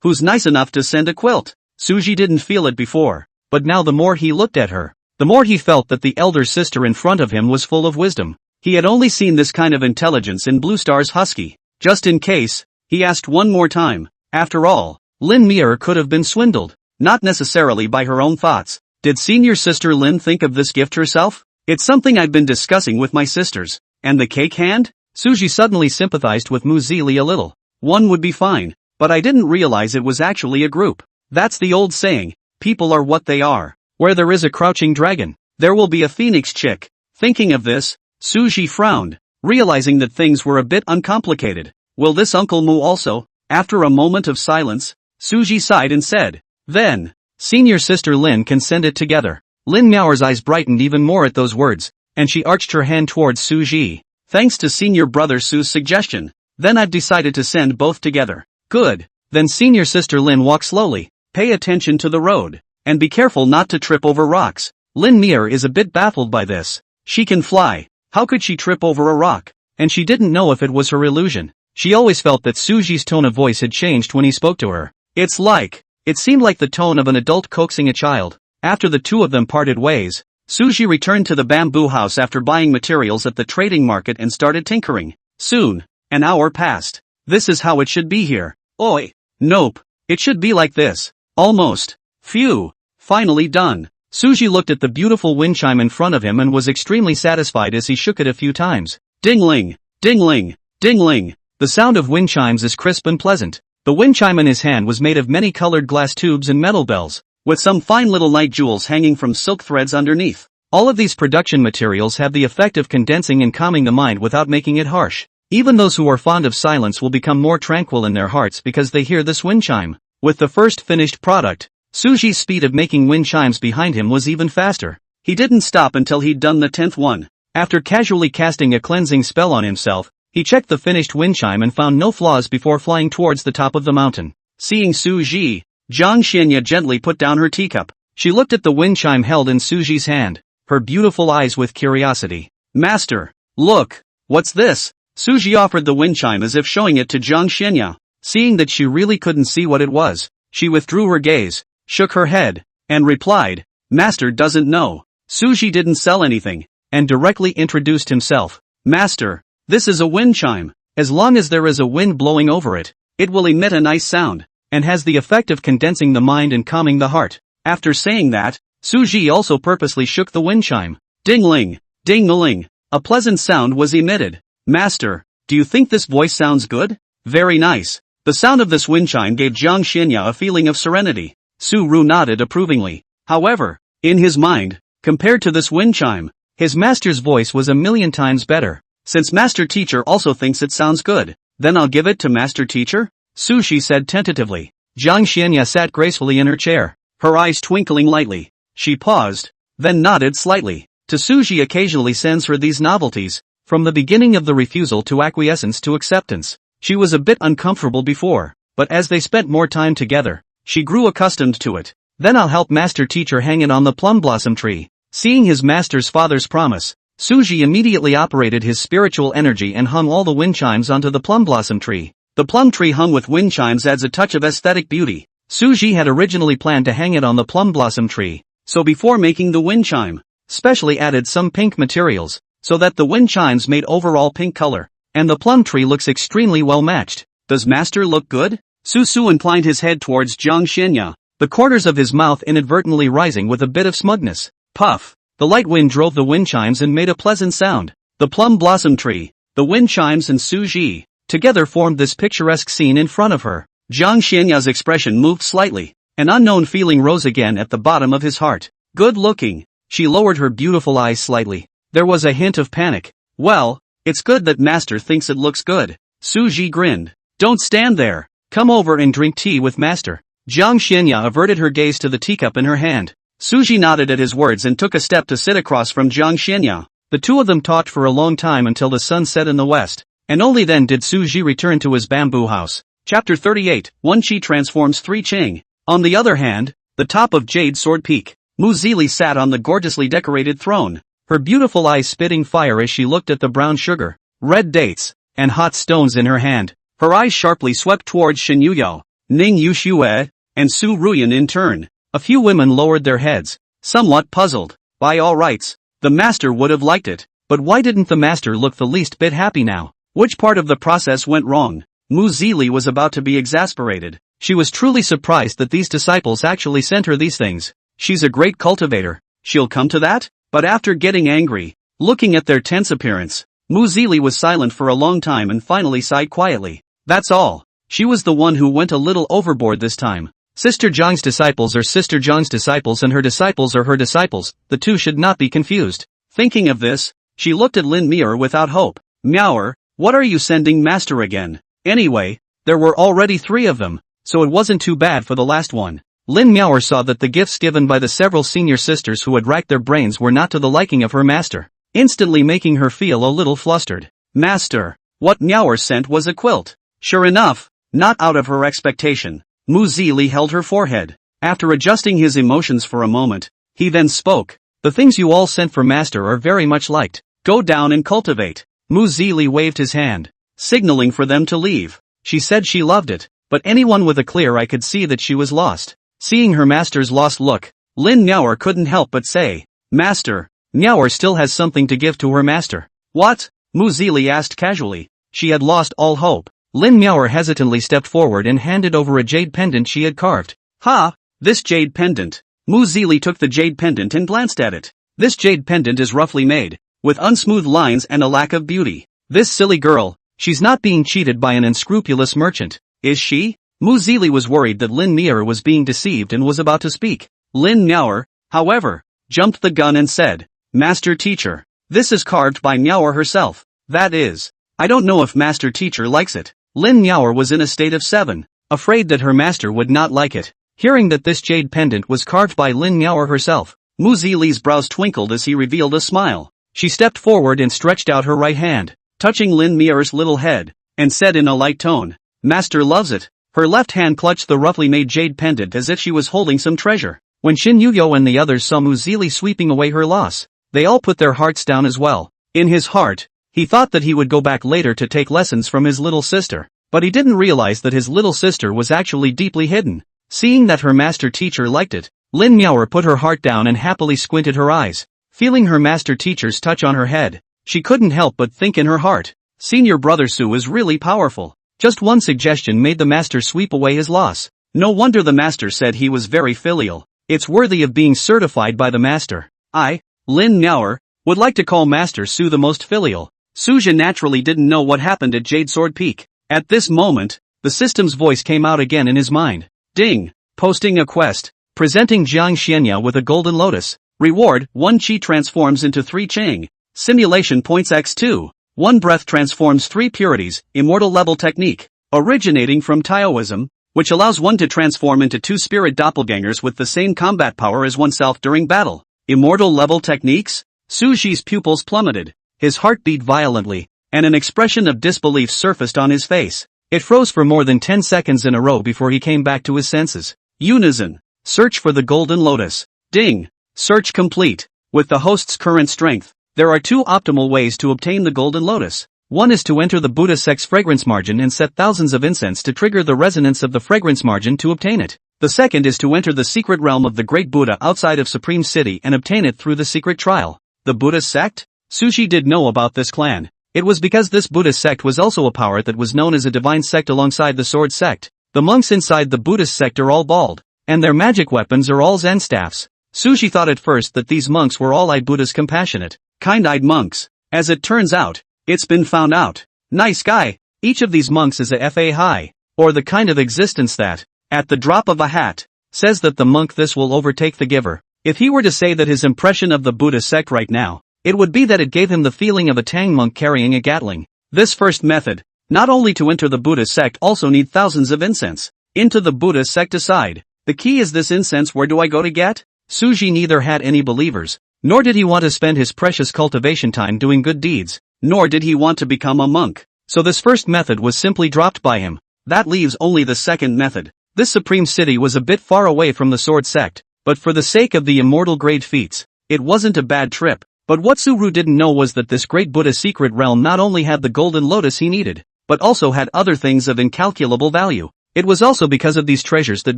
Who's nice enough to send a quilt? Suji didn't feel it before, but now the more he looked at her, the more he felt that the elder sister in front of him was full of wisdom. He had only seen this kind of intelligence in Blue Star's husky. Just in case, he asked one more time. After all, Lin Mier could have been swindled, not necessarily by her own thoughts. Did senior sister Lin think of this gift herself? It's something I've been discussing with my sisters. And the cake hand? Suji suddenly sympathized with Muzili a little. One would be fine, but I didn't realize it was actually a group. That's the old saying, people are what they are. Where there is a crouching dragon, there will be a phoenix chick. Thinking of this, Suji frowned, realizing that things were a bit uncomplicated. Will this Uncle Mu also? After a moment of silence, Suji sighed and said, then, senior sister Lin can send it together. Lin Miao's eyes brightened even more at those words, and she arched her hand towards Suji. Thanks to senior brother Su's suggestion, then I've decided to send both together. Good. Then senior sister Lin walk slowly, pay attention to the road, and be careful not to trip over rocks. Lin Mier is a bit baffled by this. She can fly. How could she trip over a rock? And she didn't know if it was her illusion. She always felt that Suji's tone of voice had changed when he spoke to her. It seemed like the tone of an adult coaxing a child. After the two of them parted ways, Suji returned to the bamboo house after buying materials at the trading market and started tinkering. Soon, an hour passed. This is how it should be here. Oi. Nope. It should be like this. Almost. Phew. Finally done. Suji looked at the beautiful wind chime in front of him and was extremely satisfied as he shook it a few times. Ding-ling. Ding-ling. Ding-ling. The sound of wind chimes is crisp and pleasant. The wind chime in his hand was made of many colored glass tubes and metal bells, with some fine little night jewels hanging from silk threads underneath. All of these production materials have the effect of condensing and calming the mind without making it harsh. Even those who are fond of silence will become more tranquil in their hearts because they hear this wind chime. With the first finished product, Suji's speed of making wind chimes behind him was even faster. He didn't stop until he'd done the 10th one. After casually casting a cleansing spell on himself, he checked the finished wind chime and found no flaws before flying towards the top of the mountain. Seeing Suji, Zhang Xianya gently put down her teacup. She looked at the wind chime held in Suji's hand, her beautiful eyes with curiosity. Master, look, what's this? Suji offered the wind chime as if showing it to Zhang Xianya. Seeing that she really couldn't see what it was, she withdrew her gaze, shook her head, and replied, Master doesn't know. Suji didn't sell anything, and directly introduced himself. Master, this is a wind chime. As long as there is a wind blowing over it, it will emit a nice sound, and has the effect of condensing the mind and calming the heart. After saying that, Suji also purposely shook the wind chime. Ding-ling, ding-a-ling. A pleasant sound was emitted. Master, do you think this voice sounds good? Very nice. The sound of this wind chime gave Zhang Xianya a feeling of serenity. Su-ru nodded approvingly. However, in his mind, compared to this wind chime, his master's voice was a million times better. Since Master Teacher also thinks it sounds good, then I'll give it to Master Teacher? Sushi said tentatively. Zhang Xianya sat gracefully in her chair, her eyes twinkling lightly. She paused, then nodded slightly. Tsuji occasionally sends her these novelties, from the beginning of the refusal to acquiescence to acceptance. She was a bit uncomfortable before, but as they spent more time together, she grew accustomed to it. Then I'll help Master Teacher hang it on the plum blossom tree. Seeing his master's father's promise, Suji immediately operated his spiritual energy and hung all the wind chimes onto the plum blossom tree. The plum tree hung with wind chimes adds a touch of aesthetic beauty. Suji had originally planned to hang it on the plum blossom tree, so before making the wind chime, specially added some pink materials, so that the wind chimes made overall pink color, and the plum tree looks extremely well matched. Does master look good? Su inclined his head towards Jiang Xianya, the corners of his mouth inadvertently rising with a bit of smugness. Puff! The light wind drove the wind chimes and made a pleasant sound. The plum blossom tree, the wind chimes and Suji, together formed this picturesque scene in front of her. Jiang Xianya's expression moved slightly. An unknown feeling rose again at the bottom of his heart. Good looking. She lowered her beautiful eyes slightly. There was a hint of panic. Well, it's good that master thinks it looks good. Suji grinned. Don't stand there. Come over and drink tea with master. Jiang Xianya averted her gaze to the teacup in her hand. Suji nodded at his words and took a step to sit across from Jiang Xianya. The two of them talked for a long time until the sun set in the west, and only then did Suji return to his bamboo house. Chapter 38, One Qi transforms 3 Qing. On the other hand, the top of Jade Sword Peak, Mu Zili sat on the gorgeously decorated throne, her beautiful eyes spitting fire as she looked at the brown sugar, red dates, and hot stones in her hand. Her eyes sharply swept towards Shen Yuyao, Ning Yuxue, and Su Ruyan in turn. A few women lowered their heads, somewhat puzzled. By all rights, the master would have liked it, but why didn't the master look the least bit happy now? Which part of the process went wrong? Mu Zili was about to be exasperated. She was truly surprised that these disciples actually sent her these things. She's a great cultivator. She'll come to that? But after getting angry, looking at their tense appearance, Mu Zili was silent for a long time and finally sighed quietly. That's all. She was the one who went a little overboard this time. Sister Zhang's disciples are Sister Zhang's disciples and her disciples are her disciples, the two should not be confused. Thinking of this, she looked at Lin Mier without hope. Miaoer, what are you sending master again? Anyway, there were already 3 of them, so it wasn't too bad for the last one. Lin Miaoer saw that the gifts given by the several senior sisters who had racked their brains were not to the liking of her master, instantly making her feel a little flustered. Master, what Miaoer sent was a quilt. Sure enough, not out of her expectation. Mu Zili held her forehead. After adjusting his emotions for a moment, he then spoke. The things you all sent for master are very much liked. Go down and cultivate. Mu Zili waved his hand, signaling for them to leave. She said she loved it, but anyone with a clear eye could see that she was lost. Seeing her master's lost look, Lin Miaoer couldn't help but say, Master, Miaoer still has something to give to her master. What? Mu Zili asked casually. She had lost all hope. Lin Miaoer hesitantly stepped forward and handed over a jade pendant she had carved. Ha! This jade pendant. Mu Zili took the jade pendant and glanced at it. This jade pendant is roughly made, with unsmooth lines and a lack of beauty. This silly girl, she's not being cheated by an unscrupulous merchant, is she? Mu Zili was worried that Lin Miaoer was being deceived and was about to speak. Lin Miaoer, however, jumped the gun and said, Master Teacher, this is carved by Miaoer herself. That is, I don't know if Master Teacher likes it. Lin Miaoer was in a state of 7, afraid that her master would not like it. Hearing that this jade pendant was carved by Lin Miaoer herself, Mu Zili's brows twinkled as he revealed a smile. She stepped forward and stretched out her right hand, touching Lin Miaoer's little head, and said in a light tone, Master loves it. Her left hand clutched the roughly made jade pendant as if she was holding some treasure. When Shin Yuyo and the others saw Mu Zili sweeping away her loss, they all put their hearts down as well. In his heart, he thought that he would go back later to take lessons from his little sister, but he didn't realize that his little sister was actually deeply hidden. Seeing that her master teacher liked it, Lin Miaoer put her heart down and happily squinted her eyes. Feeling her master teacher's touch on her head, she couldn't help but think in her heart, Senior Brother Su is really powerful. Just one suggestion made the master sweep away his loss. No wonder the master said he was very filial. It's worthy of being certified by the master. I, Lin Miaoer, would like to call Master Su the most filial. Suja naturally didn't know what happened at Jade Sword Peak. At this moment, the system's voice came out again in his mind. Ding! Posting a quest. Presenting Jiang Xianya with a golden lotus. Reward, 1 Qi transforms into 3 Chang. Simulation points x2. 1 breath transforms 3 purities, immortal level technique. Originating from Taoism, which allows one to transform into 2 spirit doppelgangers with the same combat power as oneself during battle. Immortal level techniques? Su Ji's pupils plummeted. His heart beat violently, and an expression of disbelief surfaced on his face. It froze for more than 10 seconds in a row before he came back to his senses. Unison. Search for the golden lotus. Ding. Search complete. With the host's current strength, There are two optimal ways to obtain the golden lotus. One is to enter the Buddha sect's fragrance margin and set thousands of incense to trigger the resonance of the fragrance margin to obtain it. The second is to enter the secret realm of the great Buddha outside of Supreme City and obtain it through the secret trial. The Buddha sect? Sushi did know about this clan. It was because this Buddha sect was also a power that was known as a divine sect alongside the sword sect. The monks inside the Buddhist sect are all bald, and their magic weapons are all Zen staffs. Sushi thought at first that these monks were all Buddha's compassionate, kind-eyed monks. As it turns out, it's been found out. Nice guy. Each of these monks is a fa high, or the kind of existence that, at the drop of a hat, says that the monk this will overtake the giver. If he were to say that his impression of the Buddha sect right now, it would be that it gave him the feeling of a Tang monk carrying a Gatling. This first method, not only to enter the Buddha sect also need thousands of incense. Into the Buddha sect aside. The key is this incense. Where do I go to get? Suji neither had any believers, nor did he want to spend his precious cultivation time doing good deeds, nor did he want to become a monk. So this first method was simply dropped by him. That leaves only the second method. This supreme city was a bit far away from the sword sect, but for the sake of the immortal grade feats, it wasn't a bad trip. But what Suru didn't know was that this great Buddha secret realm not only had the golden lotus he needed, but also had other things of incalculable value. It was also because of these treasures that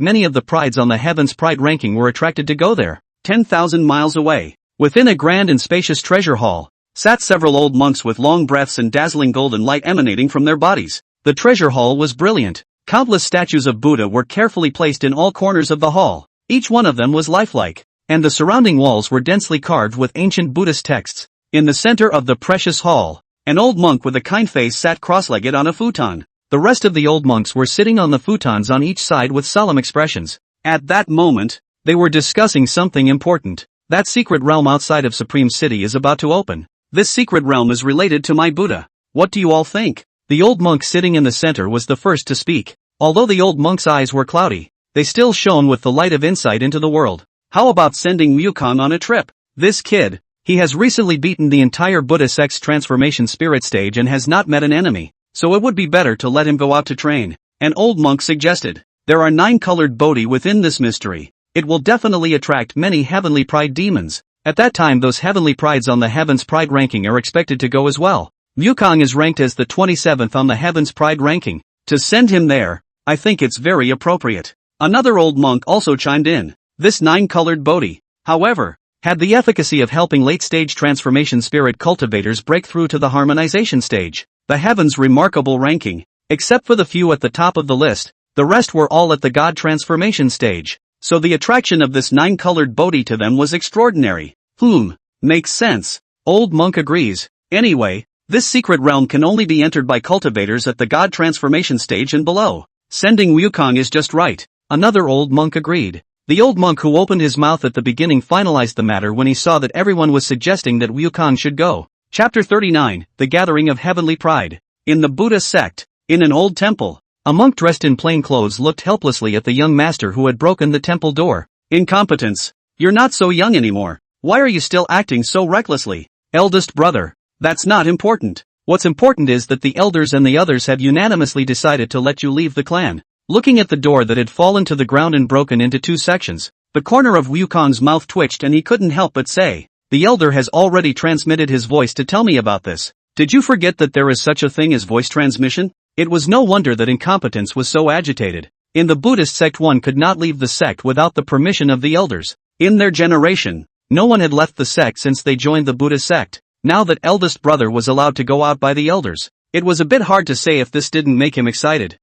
many of the prides on the Heaven's Pride ranking were attracted to go there. 10,000 miles away, within a grand and spacious treasure hall, sat several old monks with long breaths and dazzling golden light emanating from their bodies. The treasure hall was brilliant. Countless statues of Buddha were carefully placed in all corners of the hall. Each one of them was lifelike, and the surrounding walls were densely carved with ancient Buddhist texts. In the center of the precious hall, an old monk with a kind face sat cross-legged on a futon. The rest of the old monks were sitting on the futons on each side with solemn expressions. At that moment, they were discussing something important. That secret realm outside of Supreme City is about to open. This secret realm is related to my Buddha. What do you all think? The old monk sitting in the center was the first to speak. Although the old monk's eyes were cloudy, they still shone with the light of insight into the world. How about sending Wukong on a trip? This kid, he has recently beaten the entire Buddha sect's transformation spirit stage and has not met an enemy, so it would be better to let him go out to train. An old monk suggested. There are 9 colored Bodhi within this mystery. It will definitely attract many heavenly pride demons. At that time those heavenly prides on the Heaven's Pride ranking are expected to go as well. Wukong is ranked as the 27th on the Heaven's Pride ranking. To send him there, I think it's very appropriate. Another old monk also chimed in. This 9-colored Bodhi, however, had the efficacy of helping late-stage transformation spirit cultivators break through to the harmonization stage. The Heaven's remarkable ranking, except for the few at the top of the list, the rest were all at the God transformation stage. So the attraction of this 9-colored Bodhi to them was extraordinary. Makes sense. Old monk agrees. Anyway, this secret realm can only be entered by cultivators at the God transformation stage and below. Sending Wukong is just right. Another old monk agreed. The old monk who opened his mouth at the beginning finalized the matter when he saw that everyone was suggesting that Wukong should go. Chapter 39, The Gathering of Heavenly Pride. In the Buddha sect, in an old temple, a monk dressed in plain clothes looked helplessly at the young master who had broken the temple door. Incompetence. You're not so young anymore. Why are you still acting so recklessly? Eldest brother. That's not important. What's important is that the elders and the others have unanimously decided to let you leave the clan. Looking at the door that had fallen to the ground and broken into 2 sections, the corner of Wukong's mouth twitched and he couldn't help but say, the elder has already transmitted his voice to tell me about this. Did you forget that there is such a thing as voice transmission? It was no wonder that incompetence was so agitated. In the Buddhist sect one could not leave the sect without the permission of the elders. In their generation, no one had left the sect since they joined the Buddha sect. Now that eldest brother was allowed to go out by the elders, it was a bit hard to say if this didn't make him excited.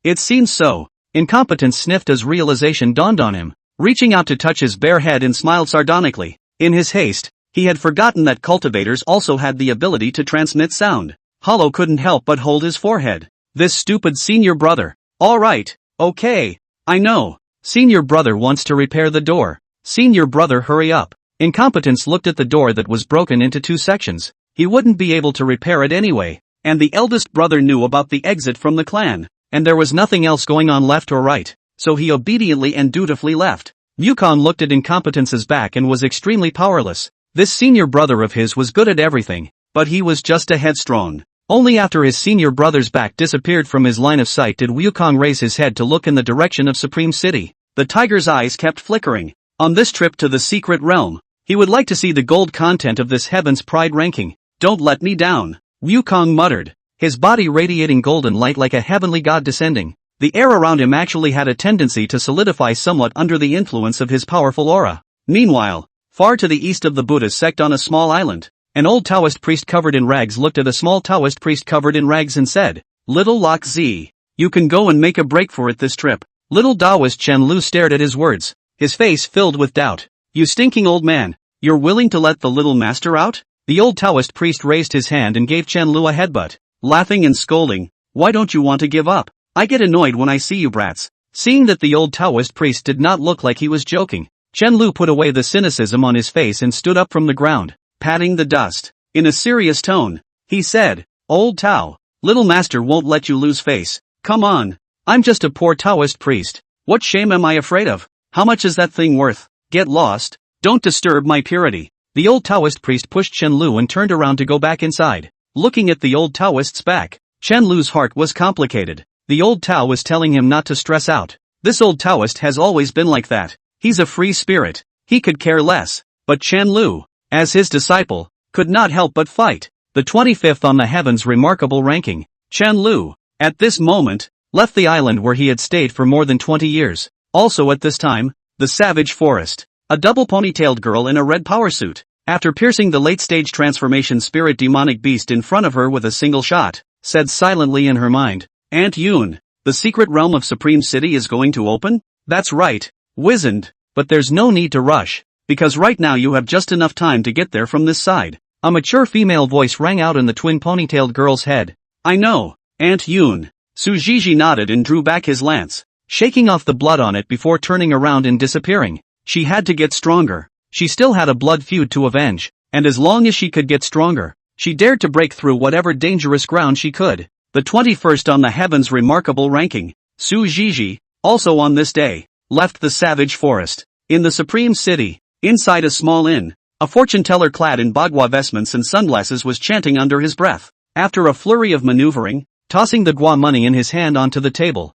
It seems so. Incompetence sniffed as realization dawned on him, reaching out to touch his bare head and smiled sardonically. In his haste, he had forgotten that cultivators also had the ability to transmit sound. Hollow couldn't help but hold his forehead. This stupid senior brother. Alright, okay, I know. Senior brother wants to repair the door. Senior brother, hurry up. Incompetence looked at the door that was broken into 2 sections. He wouldn't be able to repair it anyway. And the eldest brother knew about the exit from the clan. And there was nothing else going on left or right, so he obediently and dutifully left. Wukong looked at Incompetence's back and was extremely powerless. This senior brother of his was good at everything, but he was just a headstrong. Only after his senior brother's back disappeared from his line of sight did Wukong raise his head to look in the direction of Supreme City. The tiger's eyes kept flickering. On this trip to the secret realm, He would like to see the gold content of this Heaven's Pride ranking. Don't let me down, Wukong muttered, his body radiating golden light like a heavenly god descending. The air around him actually had a tendency to solidify somewhat under the influence of his powerful aura. Meanwhile, far to the east of the Buddhist sect on a small island, an old Taoist priest covered in rags looked at a small Taoist priest covered in rags and said, "Little Lok Zi, you can go and make a break for it this trip." Little Taoist Chen Lu stared at his words, his face filled with doubt. "You stinking old man, you're willing to let the little master out?" The old Taoist priest raised his hand and gave Chen Lu a headbutt, laughing and scolding, "Why don't you want to give up? I get annoyed when I see you brats." Seeing that the old Taoist priest did not look like he was joking, Chen Lu put away the cynicism on his face and stood up from the ground, patting the dust. In a serious tone, he said, "Old Tao, little master won't let you lose face. Come on. I'm just a poor Taoist priest. What shame am I afraid of? How much is that thing worth? Get lost. Don't disturb my purity." The old Taoist priest pushed Chen Lu and turned around to go back inside. Looking at the old Taoist's back, Chen Lu's heart was complicated. The old Tao was telling him not to stress out. This old Taoist has always been like that. He's a free spirit. He could care less. But Chen Lu, as his disciple, could not help but fight. The 25th on the Heaven's remarkable ranking, Chen Lu, at this moment, left the island where he had stayed for more than 20 years. Also at this time, the savage forest. A double ponytailed girl in a red power suit, after piercing the late-stage transformation spirit demonic beast in front of her with a single shot, said silently in her mind, "Aunt Yoon, the secret realm of Supreme City is going to open? That's right, wizened, but there's no need to rush, because right now you have just enough time to get there from this side." A mature female voice rang out in the twin ponytailed girl's head. "I know, Aunt Yoon." Su Zhizhi nodded and drew back his lance, shaking off the blood on it before turning around and disappearing. She had to get stronger. She still had a blood feud to avenge, and as long as she could get stronger, she dared to break through whatever dangerous ground she could. The 21st on the Heaven's remarkable ranking, Su Zhizhi, also on this day, left the savage forest. In the Supreme City, inside a small inn, a fortune teller clad in bagua vestments and sunglasses was chanting under his breath. After a flurry of maneuvering, tossing the gua money in his hand onto the table,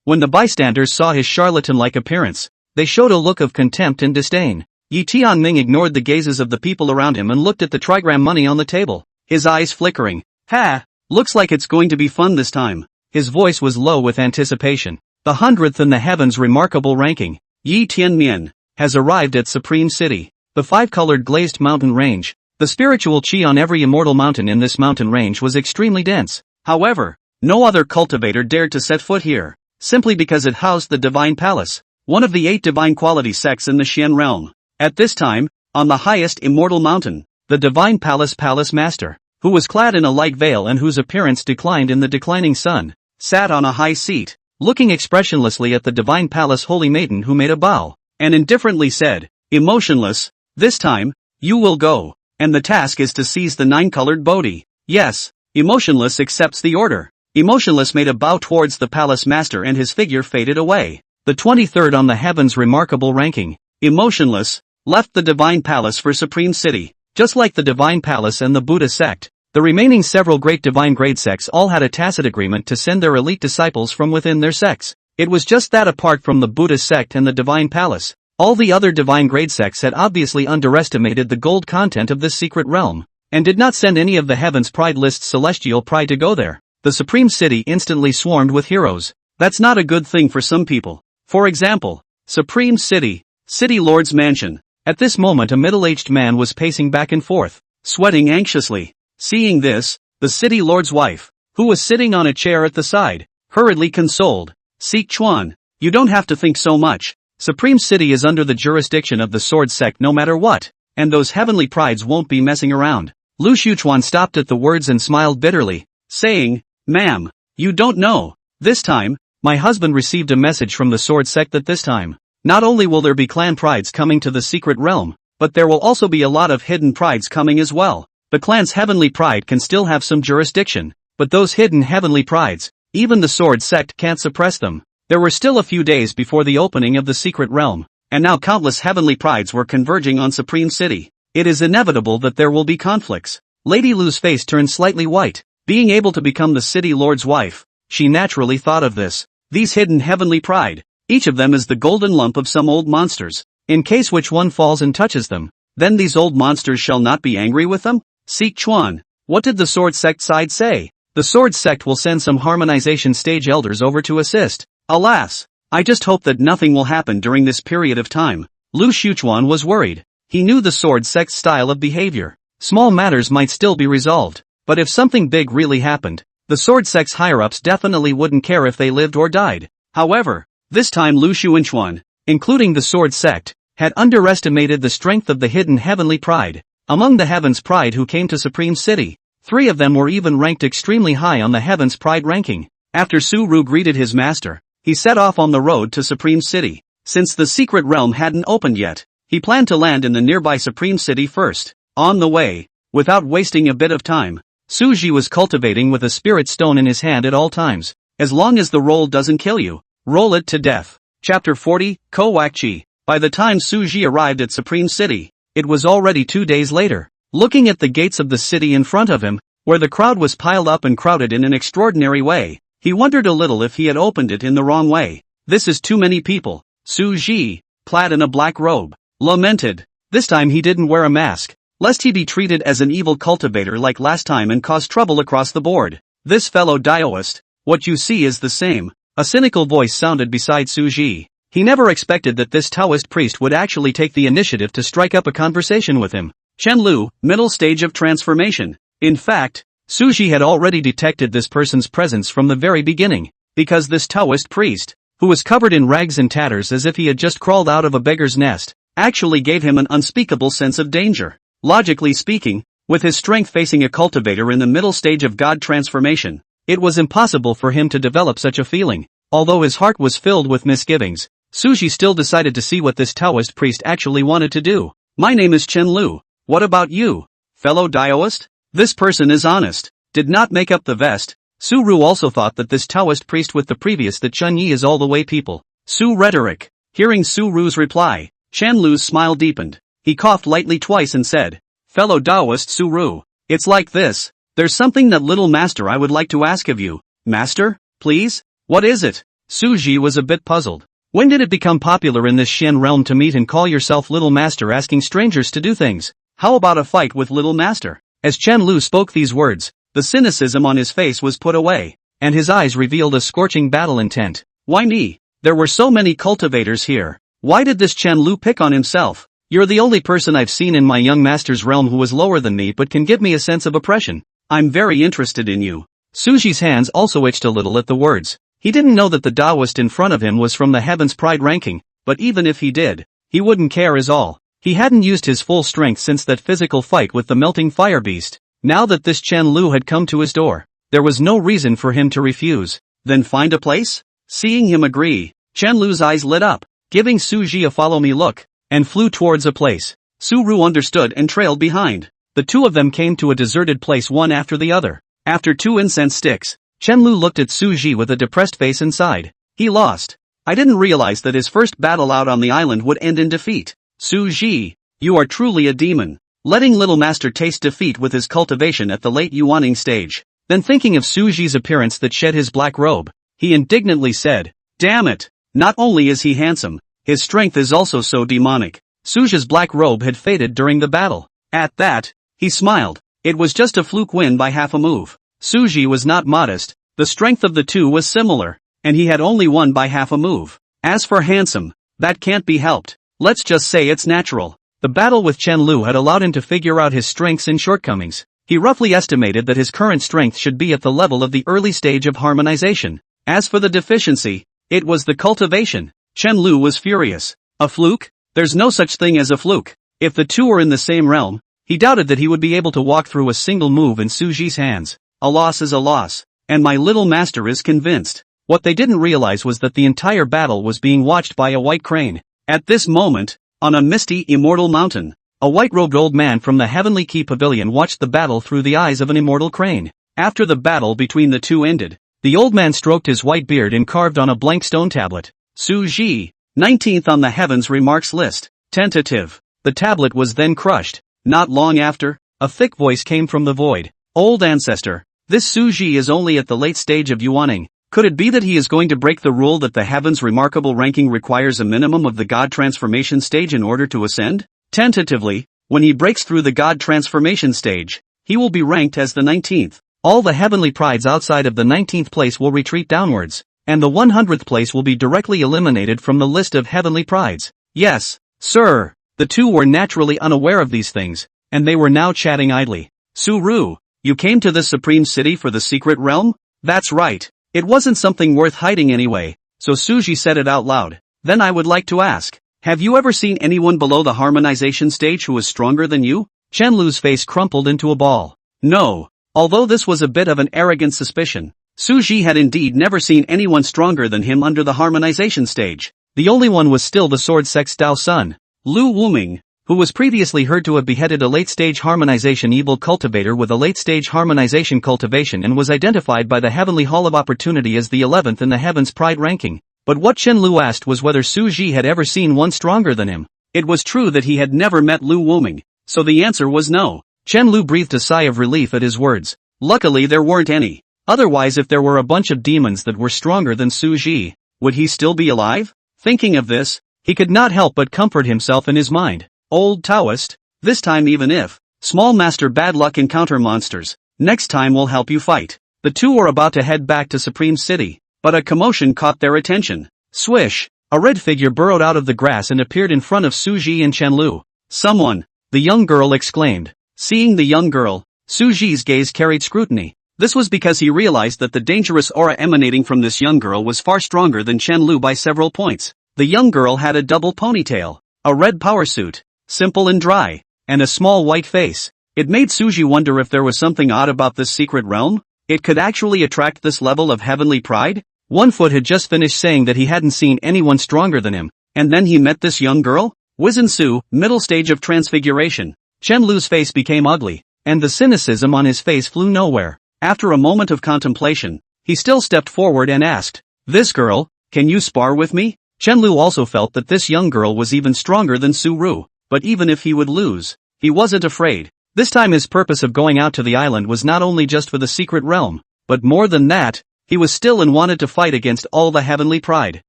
when the bystanders saw his charlatan-like appearance, they showed a look of contempt and disdain. Yi Tianming ignored the gazes of the people around him and looked at the trigram money on the table, his eyes flickering. "Ha! Looks like it's going to be fun this time." His voice was low with anticipation. The 100th in the Heaven's remarkable ranking, Yi Tianmian, has arrived at Supreme City. The 5-colored glazed mountain range. The spiritual chi on every immortal mountain in this mountain range was extremely dense. However, no other cultivator dared to set foot here, simply because it housed the Divine Palace, one of the 8 divine quality sects in the Xian realm. At this time, on the highest immortal mountain, the Divine Palace Palace Master, who was clad in a light veil and whose appearance declined in the declining sun, sat on a high seat, looking expressionlessly at the Divine Palace Holy Maiden who made a bow, and indifferently said, "Emotionless, this time, you will go, and the task is to seize the 9-colored Bodhi." Yes, Emotionless accepts the order. Emotionless made a bow towards the Palace Master and his figure faded away. The 23rd on the Heaven's remarkable ranking, Emotionless, left the Divine Palace for Supreme City. Just like the Divine Palace and the Buddha sect, the remaining several great divine grade sects all had a tacit agreement to send their elite disciples from within their sects. It was just that apart from the Buddha sect and the Divine Palace, all the other divine grade sects had obviously underestimated the gold content of this secret realm, and did not send any of the Heaven's Pride list's celestial pride to go there. The Supreme City instantly swarmed with heroes. That's not a good thing for some people. For example, Supreme City, City Lord's Mansion. At this moment a middle-aged man was pacing back and forth, sweating anxiously. Seeing this, the City Lord's wife, who was sitting on a chair at the side, hurriedly consoled. "Seek Chuan, you don't have to think so much. Supreme City is under the jurisdiction of the Sword Sect no matter what, and those heavenly prides won't be messing around." Lu Xiuchuan stopped at the words and smiled bitterly, saying, "Ma'am, you don't know. This time, my husband received a message from the Sword Sect that this time, not only will there be clan prides coming to the secret realm, but there will also be a lot of hidden prides coming as well. The clan's heavenly pride can still have some jurisdiction, but those hidden heavenly prides, even the Sword Sect can't suppress them." There were still a few days before the opening of the secret realm, and now countless heavenly prides were converging on Supreme City. It is inevitable that there will be conflicts. Lady Lu's face turned slightly white. Being able to become the City Lord's wife, she naturally thought of this. These hidden heavenly pride, each of them is the golden lump of some old monsters. in case which one falls and touches them, then these old monsters shall not be angry with them? Seek Chuan. What did the sword sect side say? The sword sect will send some harmonization stage elders over to assist. Alas! I just hope that nothing will happen during this period of time. Lu Shuchuan was worried. He knew the sword sect's style of behavior. Small matters might still be resolved, but if something big really happened, the sword sect's higher-ups definitely wouldn't care if they lived or died. However, this time Lu Shuchuan, including the sword sect, had underestimated the strength of the hidden heavenly pride. Among the Heaven's Pride who came to Supreme City, 3 of them were even ranked extremely high on the Heaven's Pride ranking. After Su Ru greeted his master, he set off on the road to Supreme City. Since the secret realm hadn't opened yet, he planned to land in the nearby Supreme City first. On the way, without wasting a bit of time, Su Ji was cultivating with a spirit stone in his hand at all times. As long as the roll doesn't kill you, roll it to death. Chapter 40, Kowakchi. By the time Su Ji arrived at Supreme City, it was already 2 days later. Looking at the gates of the city in front of him, where the crowd was piled up and crowded in an extraordinary way, he wondered a little if he had opened it in the wrong way. This is too many people. Su Ji, clad in a black robe, lamented. This time he didn't wear a mask, lest he be treated as an evil cultivator like last time and cause trouble across the board. This fellow Daoist, what you see is the same. A cynical voice sounded beside Su Ji. He never expected that this Taoist priest would actually take the initiative to strike up a conversation with him. Chen Lu, middle stage of transformation. In fact, Su Ji had already detected this person's presence from the very beginning, because this Taoist priest, who was covered in rags and tatters as if he had just crawled out of a beggar's nest, actually gave him an unspeakable sense of danger. Logically speaking, with his strength facing a cultivator in the middle stage of God transformation, it was impossible for him to develop such a feeling. Although his heart was filled with misgivings, Su Ji still decided to see what this Taoist priest actually wanted to do. My name is Chen Lu. What about you, fellow Daoist? This person is honest. Did not make up the vest. Su Ru also thought that this Taoist priest with the previous that Chun Yi is all the way people. Su rhetoric. Hearing Su Ru's reply, Chen Lu's smile deepened. He coughed lightly twice and said, fellow Daoist Su Ru, it's like this. There's something that little master I would like to ask of you. Master, please? What is it? Su Ji was a bit puzzled. When did it become popular in this Xian realm to meet and call yourself little master asking strangers to do things? How about a fight with little master? As Chen Lu spoke these words, the cynicism on his face was put away, and his eyes revealed a scorching battle intent. Why me? There were so many cultivators here. Why did this Chen Lu pick on himself? You're the only person I've seen in my young master's realm who was lower than me but can give me a sense of oppression. I'm very interested in you. Su Ji's hands also itched a little at the words. He didn't know that the Taoist in front of him was from the Heaven's Pride ranking, but even if he did, he wouldn't care as all. He hadn't used his full strength since that physical fight with the melting fire beast. Now that this Chen Lu had come to his door, there was no reason for him to refuse. Then find a place? Seeing him agree, Chen Lu's eyes lit up, giving Su Ji a follow-me look, and flew towards a place. Su Ru understood and trailed behind. The two of them came to a deserted place one after the other. After 2 incense sticks, Chen Lu looked at Su Ji with a depressed face and sighed. He lost. I didn't realize that his first battle out on the island would end in defeat. Su Ji, you are truly a demon. Letting little master taste defeat with his cultivation at the late Yuaning stage. Then thinking of Su Ji's appearance that shed his black robe, he indignantly said, damn it, not only is he handsome, his strength is also so demonic. Su Ji's black robe had faded during the battle. At that, he smiled. It was just a fluke win by half a move. Su Ji was not modest, the strength of the two was similar, and he had only won by half a move. As for handsome, that can't be helped. Let's just say it's natural. The battle with Chen Lu had allowed him to figure out his strengths and shortcomings. He roughly estimated that his current strength should be at the level of the early stage of harmonization. As for the deficiency, it was the cultivation. Chen Lu was furious. A fluke? There's no such thing as a fluke. If the two were in the same realm, he doubted that he would be able to walk through a single move in Su Ji's hands. A loss is a loss, and my little master is convinced. What they didn't realize was that the entire battle was being watched by a white crane. At this moment, on a misty, immortal mountain, a white-robed old man from the Heavenly Key Pavilion watched the battle through the eyes of an immortal crane. After the battle between the two ended, the old man stroked his white beard and carved on a blank stone tablet, Su Ji, 19th on the heavens remarks list, tentative. The tablet was then crushed. Not long after, a thick voice came from the void. Old ancestor, this Su Ji is only at the late stage of Yuaning. Could it be that he is going to break the rule that the heavens remarkable ranking requires a minimum of the God transformation stage in order to ascend? Tentatively, when he breaks through the God transformation stage, he will be ranked as the 19th. All the heavenly prides outside of the 19th place will retreat downwards, and the 100th place will be directly eliminated from the list of heavenly prides. Yes, sir. The two were naturally unaware of these things, and they were now chatting idly. Su-Ru, you came to this supreme city for the secret realm? That's right. It wasn't something worth hiding anyway, so Suji said it out loud. Then I would like to ask, have you ever seen anyone below the harmonization stage who is stronger than you? Chenlu's face crumpled into a ball. No. Although this was a bit of an arrogant suspicion, Suji had indeed never seen anyone stronger than him under the harmonization stage. The only one was still the sword sex Dao Sun, Lu Wuming, who was previously heard to have beheaded a late-stage harmonization evil cultivator with a late-stage harmonization cultivation and was identified by the Heavenly Hall of Opportunity as the 11th in the Heaven's Pride ranking. But what Chen Lu asked was whether Su Ji had ever seen one stronger than him. It was true that he had never met Lu Wuming, so the answer was no. Chen Lu breathed a sigh of relief at his words. Luckily there weren't any. Otherwise if there were a bunch of demons that were stronger than Su Ji, would he still be alive? Thinking of this, he could not help but comfort himself in his mind. Old Taoist, this time even if small master bad luck encounter monsters, next time we'll help you fight. The two were about to head back to Supreme City, but a commotion caught their attention. Swish! A red figure burrowed out of the grass and appeared in front of Su Ji and Chen Lu. Someone! The young girl exclaimed. Seeing the young girl, Su Ji's gaze carried scrutiny. This was because he realized that the dangerous aura emanating from this young girl was far stronger than Chen Lu by several points. The young girl had a double ponytail, a red power suit, simple and dry, and a small white face. It made Suji wonder if there was something odd about this secret realm. It could actually attract this level of heavenly pride? One Foot had just finished saying that he hadn't seen anyone stronger than him, and then he met this young girl? Wizen Su, middle stage of transfiguration. Chen Lu's face became ugly, and the cynicism on his face flew nowhere. After a moment of contemplation, he still stepped forward and asked, "This girl, can you spar with me?" Chen Lu also felt that this young girl was even stronger than Su Ru, but even if he would lose, he wasn't afraid. This time his purpose of going out to the island was not only just for the secret realm, but more than that, he was still and wanted to fight against all the heavenly pride.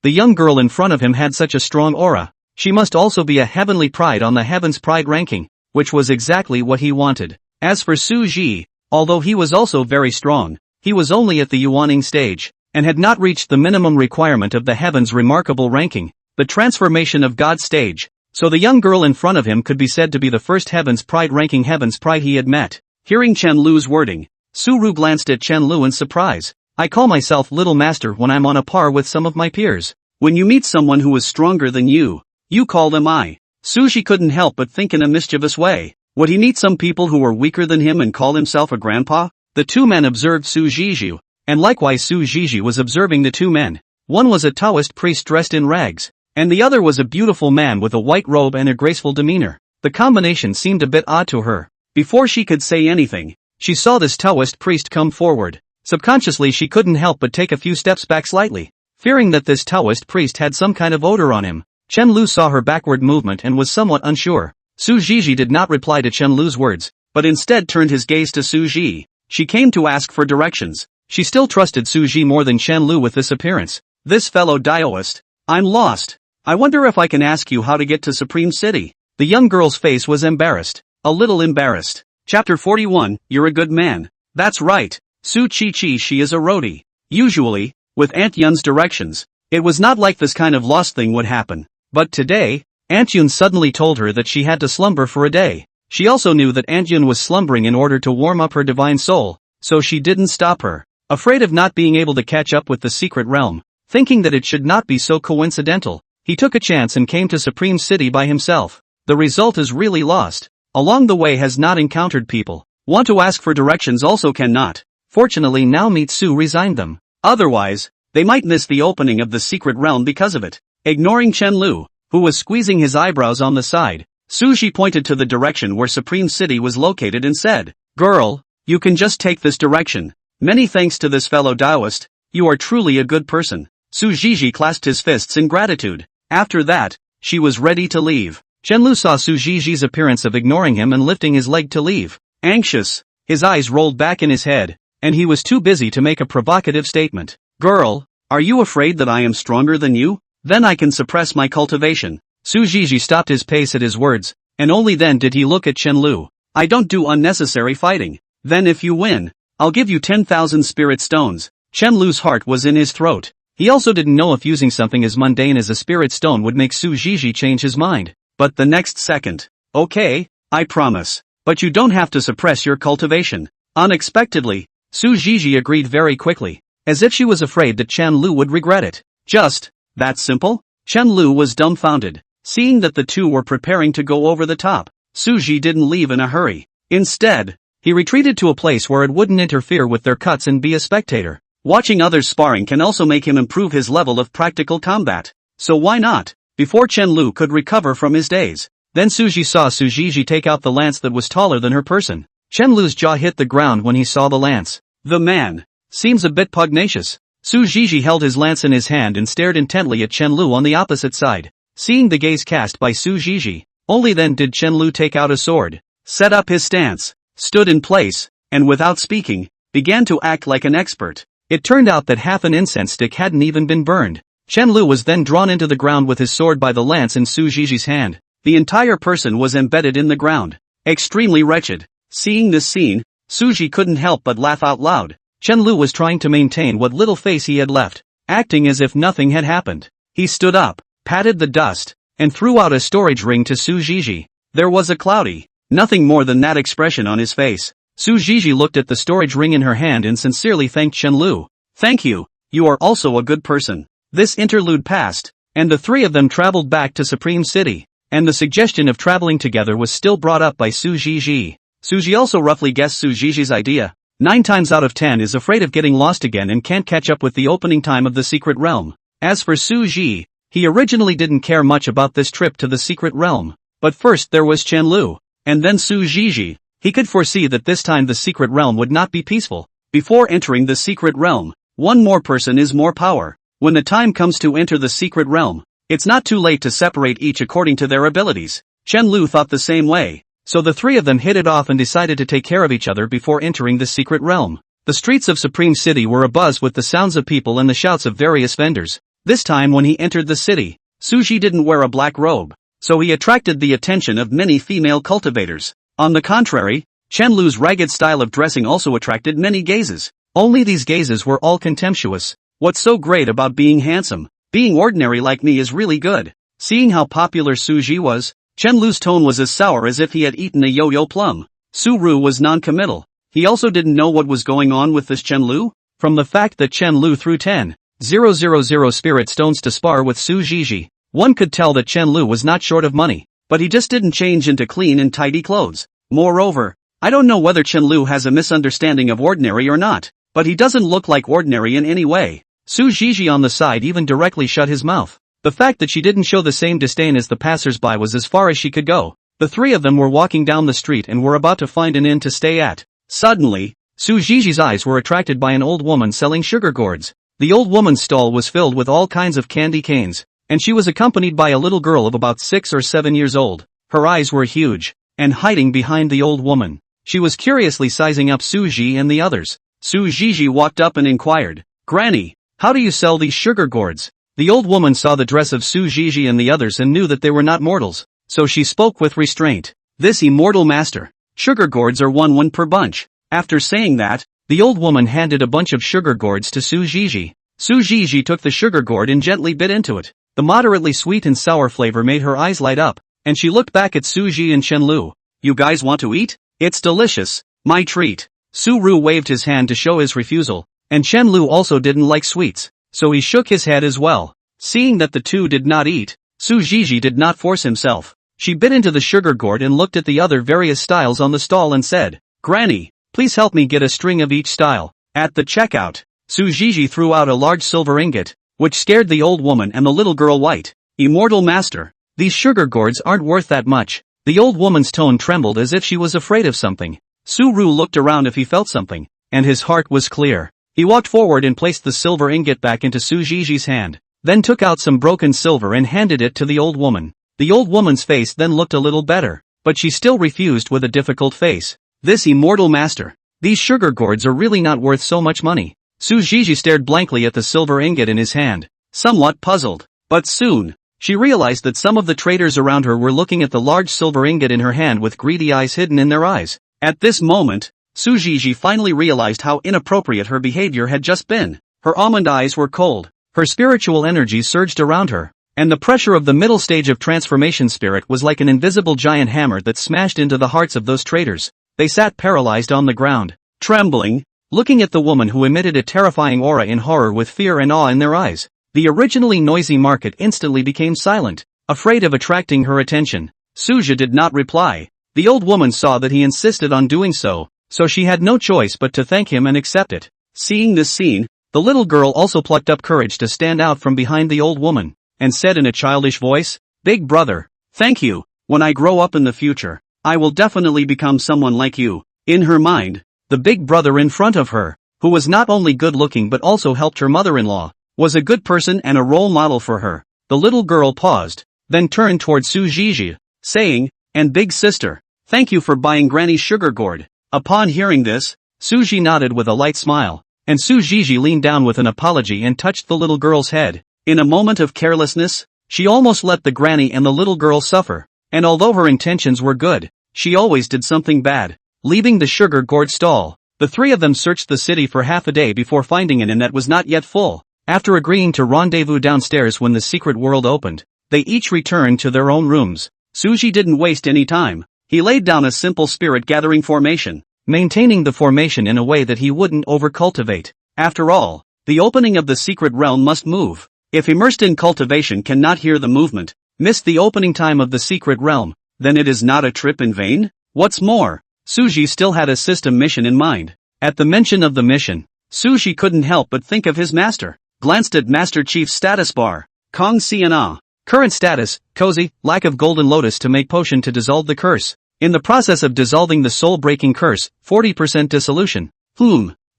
The young girl in front of him had such a strong aura. She must also be a heavenly pride on the Heaven's Pride ranking, which was exactly what he wanted. As for Su Ji, although he was also very strong, he was only at the Yuaning stage, and had not reached the minimum requirement of the Heaven's remarkable ranking, the transformation of God stage, so the young girl in front of him could be said to be the first Heaven's Pride ranking Heaven's Pride he had met. Hearing Chen Lu's wording, Su Ru glanced at Chen Lu in surprise. I call myself Little Master when I'm on a par with some of my peers. When you meet someone who is stronger than you call them I. Suji couldn't help but think in a mischievous way. Would he meet some people who were weaker than him and call himself a grandpa? The two men observed Su Jiju, and likewise Su Jiju was observing the two men. One was a Taoist priest dressed in rags, and the other was a beautiful man with a white robe and a graceful demeanor. The combination seemed a bit odd to her. Before she could say anything, she saw this Taoist priest come forward. Subconsciously she couldn't help but take a few steps back slightly, fearing that this Taoist priest had some kind of odor on him. Chen Lu saw her backward movement and was somewhat unsure. Su Jiji did not reply to Chen Lu's words, but instead turned his gaze to Su Ji. She came to ask for directions. She still trusted Su Ji more than Chen Lu with this appearance. This fellow Daoist. I'm lost. I wonder if I can ask you how to get to Supreme City. The young girl's face was embarrassed. A little embarrassed. Chapter 41, You're a good man. That's right. Su Chi, she is a roadie. Usually, with Aunt Yun's directions, it was not like this kind of lost thing would happen. But today, Aunt Yun suddenly told her that she had to slumber for a day. She also knew that Aunt Yun was slumbering in order to warm up her divine soul, so she didn't stop her. Afraid of not being able to catch up with the secret realm, thinking that it should not be so coincidental, he took a chance and came to Supreme City by himself. The result is really lost. Along the way has not encountered people. Want to ask for directions also cannot. Fortunately now Mitsu resigned them. Otherwise, they might miss the opening of the secret realm because of it. Ignoring Chen Lu, who was squeezing his eyebrows on the side, Suji pointed to the direction where Supreme City was located and said, "Girl, you can just take this direction. Many thanks to this fellow Taoist, you are truly a good person." Su Jiji clasped his fists in gratitude. After that, she was ready to leave. Chen Lu saw Su Jiji's appearance of ignoring him and lifting his leg to leave. Anxious, his eyes rolled back in his head, and he was too busy to make a provocative statement. Girl, are you afraid that I am stronger than you? Then I can suppress my cultivation. Su Zhizhi stopped his pace at his words, and only then did he look at Chen Lu. I don't do unnecessary fighting. Then if you win, I'll give you 10,000 spirit stones. Chen Lu's heart was in his throat. He also didn't know if using something as mundane as a spirit stone would make Su Zhizhi change his mind. But the next second, okay, I promise. But you don't have to suppress your cultivation. Unexpectedly, Su Zhizhi agreed very quickly, as if she was afraid that Chen Lu would regret it. Just that simple? Chen Lu was dumbfounded. Seeing that the two were preparing to go over the top, Su Zhi didn't leave in a hurry. Instead, he retreated to a place where it wouldn't interfere with their cuts and be a spectator. Watching others sparring can also make him improve his level of practical combat. So why not? Before Chen Lu could recover from his daze, then Su Zhi saw Su Zhizhi take out the lance that was taller than her person. Chen Lu's jaw hit the ground when he saw the lance. The man seems a bit pugnacious. Su Zhizhi held his lance in his hand and stared intently at Chen Lu on the opposite side. Seeing the gaze cast by Su Zhizhi, only then did Chen Lu take out a sword, set up his stance, stood in place, and without speaking, began to act like an expert. It turned out that half an incense stick hadn't even been burned. Chen Lu was then drawn into the ground with his sword by the lance in Su Zhizhi's hand. The entire person was embedded in the ground. Extremely wretched. Seeing this scene, Su Zhi couldn't help but laugh out loud. Chen Lu was trying to maintain what little face he had left, acting as if nothing had happened. He stood up, patted the dust, and threw out a storage ring to Su Zhizhi. There was a cloudy, nothing more than that expression on his face. Su Zhizhi looked at the storage ring in her hand and sincerely thanked Chen Lu. Thank you, you are also a good person. This interlude passed, and the three of them traveled back to Supreme City, and the suggestion of traveling together was still brought up by Su Zhizhi. Su Zhi also roughly guessed Su Zhizhi's idea. 9 times out of 10 is afraid of getting lost again and can't catch up with the opening time of the secret realm. As for Su Zhi, he originally didn't care much about this trip to the secret realm. But first there was Chen Lu, and then Su Zhizhi. He could foresee that this time the secret realm would not be peaceful. Before entering the secret realm, one more person is more power. When the time comes to enter the secret realm, it's not too late to separate each according to their abilities. Chen Lu thought the same way. So the three of them hit it off and decided to take care of each other before entering the secret realm. The streets of Supreme City were abuzz with the sounds of people and the shouts of various vendors. This time when he entered the city, Su Zhi didn't wear a black robe, so he attracted the attention of many female cultivators. On the contrary, Chen Lu's ragged style of dressing also attracted many gazes. Only these gazes were all contemptuous. What's so great about being handsome? Being ordinary like me is really good. Seeing how popular Su Zhi was, Chen Lu's tone was as sour as if he had eaten a yo-yo plum. Su Ru was non-committal. He also didn't know what was going on with this Chen Lu. From the fact that Chen Lu threw 10,000 spirit stones to spar with Su Zhizhi, one could tell that Chen Lu was not short of money, but he just didn't change into clean and tidy clothes. Moreover, I don't know whether Chen Lu has a misunderstanding of ordinary or not, but he doesn't look like ordinary in any way. Su Zhizhi on the side even directly shut his mouth. The fact that she didn't show the same disdain as the passers-by was as far as she could go. The three of them were walking down the street and were about to find an inn to stay at. Suddenly, Su Zhizhi's eyes were attracted by an old woman selling sugar gourds. The old woman's stall was filled with all kinds of candy canes, and she was accompanied by a little girl of about 6 or 7 years old. Her eyes were huge, and hiding behind the old woman, she was curiously sizing up Su Zhi and the others. Su Zhizhi walked up and inquired, "Granny, how do you sell these sugar gourds?" The old woman saw the dress of Su Zhizhi and the others and knew that they were not mortals, so she spoke with restraint. "This immortal master, sugar gourds are 1 per bunch." After saying that, the old woman handed a bunch of sugar gourds to Su Zhizhi. Su Zhizhi took the sugar gourd and gently bit into it. The moderately sweet and sour flavor made her eyes light up, and she looked back at Su Zhi and Chen Lu. "You guys want to eat? It's delicious. My treat." Su Ru waved his hand to show his refusal, and Chen Lu also didn't like sweets, so he shook his head as well. Seeing that the two did not eat, Su Zhizhi did not force himself. She bit into the sugar gourd and looked at the other various styles on the stall and said, "Granny, please help me get a string of each style." At the checkout, Su Zhizhi threw out a large silver ingot, which scared the old woman and the little girl white. "Immortal master, these sugar gourds aren't worth that much." The old woman's tone trembled as if she was afraid of something. Su Ru looked around if he felt something, and his heart was clear. He walked forward and placed the silver ingot back into Su Zhizhi's hand, then took out some broken silver and handed it to the old woman. The old woman's face then looked a little better, but she still refused with a difficult face. "This immortal master, these sugar gourds are really not worth so much money. Su Zhizhi stared blankly at the silver ingot in his hand, somewhat puzzled. But soon, she realized that some of the traders around her were looking at the large silver ingot in her hand with greedy eyes hidden in their eyes. At this moment, Su Zhizhi finally realized how inappropriate her behavior had just been. Her almond eyes were cold, her spiritual energy surged around her, and the pressure of the middle stage of transformation spirit was like an invisible giant hammer that smashed into the hearts of those traders. They sat paralyzed on the ground, trembling, looking at the woman who emitted a terrifying aura in horror with fear and awe in their eyes. The originally noisy market instantly became silent, afraid of attracting her attention. Suja did not reply. The old woman saw that he insisted on doing so she had no choice but to thank him and accept it. Seeing this scene, the little girl also plucked up courage to stand out from behind the old woman, and said in a childish voice, "Big brother, thank you. When I grow up in the future, I will definitely become someone like you." In her mind, the big brother in front of her, who was not only good looking but also helped her mother-in-law, was a good person and a role model for her. The little girl paused, then turned toward Su Zhizhi, saying, "And big sister, thank you for buying Granny's sugar gourd." Upon hearing this, Suji nodded with a light smile, and Su Zhizhi leaned down with an apology and touched the little girl's head. In a moment of carelessness, she almost let the granny and the little girl suffer, and although her intentions were good, she always did something bad. Leaving the sugar gourd stall, the three of them searched the city for half a day before finding an inn that was not yet full. After agreeing to rendezvous downstairs when the secret world opened, they each returned to their own rooms. Suji didn't waste any time. He laid down a simple spirit-gathering formation, maintaining the formation in a way that he wouldn't over-cultivate. After all, the opening of the secret realm must move. If immersed in cultivation cannot hear the movement, miss the opening time of the secret realm, then it is not a trip in vain? What's more, Suji still had a system mission in mind. At the mention of the mission, Suji couldn't help but think of his master. Glanced at Master Chief's status bar. Kong Siana. Current status, cozy, lack of golden lotus to make potion to dissolve the curse. In the process of dissolving the soul-breaking curse, 40% dissolution.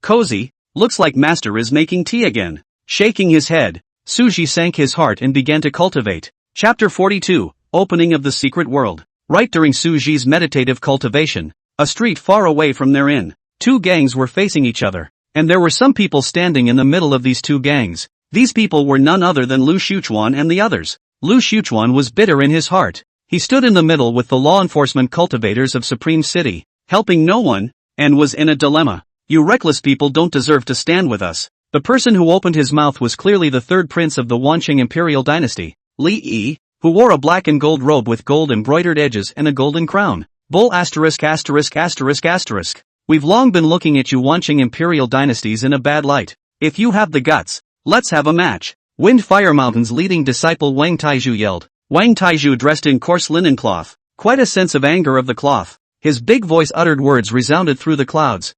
Cozy, looks like Master is making tea again. Shaking his head, Suji sank his heart and began to cultivate. Chapter 42, Opening of the Secret World. Right during Suji's meditative cultivation, a street far away from their inn, two gangs were facing each other, and there were some people standing in the middle of these two gangs. These people were none other than Lu Xiuchuan and the others. Lu Xiuchuan was bitter in his heart. He stood in the middle with the law enforcement cultivators of Supreme City, helping no one, and was in a dilemma. "You reckless people don't deserve to stand with us." The person who opened his mouth was clearly the third prince of the Wanqing imperial dynasty, Li Yi, who wore a black and gold robe with gold embroidered edges and a golden crown. Bull *******. We've long been looking at you Wanqing imperial dynasties in a bad light. If you have the guts, let's have a match. Wind Fire Mountain's leading disciple Wang Taizhu yelled. Wang Taizhu dressed in coarse linen cloth, quite a sense of anger of the cloth. His big voice uttered words resounded through the clouds.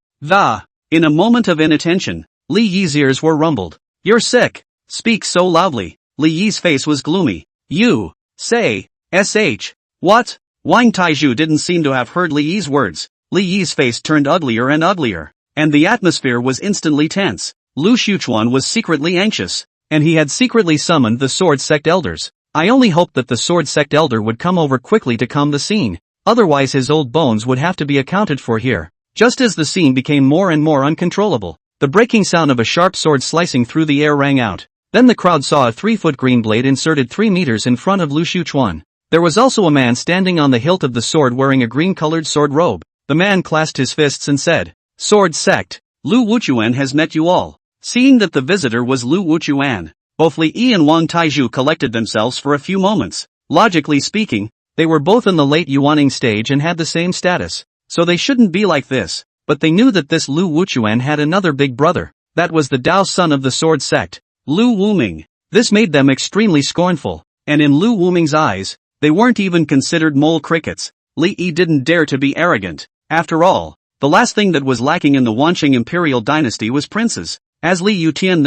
In a moment of inattention, Li Yi's ears were rumbled. "You're sick. Speak so loudly." Li Yi's face was gloomy. "You say, sh. What?" Wang Taizhu didn't seem to have heard Li Yi's words. Li Yi's face turned uglier and uglier, and the atmosphere was instantly tense. Lu Xiuchuan was secretly anxious, and he had secretly summoned the Sword Sect elders. I only hoped that the Sword Sect elder would come over quickly to calm the scene, otherwise his old bones would have to be accounted for here. Just as the scene became more and more uncontrollable, the breaking sound of a sharp sword slicing through the air rang out. Then the crowd saw a 3-foot green blade inserted 3 meters in front of Lu Xiuchuan. There was also a man standing on the hilt of the sword wearing a green-colored sword robe. The man clasped his fists and said, "Sword Sect, Lu Wuchuan has met you all." Seeing that the visitor was Lu Wuchuan, both Li Yi and Wang Taizhu collected themselves for a few moments. Logically speaking, they were both in the late Yuaning stage and had the same status, so they shouldn't be like this. But they knew that this Lu Wuchuan had another big brother. That was the Dao son of the Sword Sect, Lu Wuming. This made them extremely scornful, and in Lu Wuming's eyes, they weren't even considered mole crickets. Li Yi didn't dare to be arrogant. After all, the last thing that was lacking in the Wanqing imperial dynasty was princes. As Li Yutian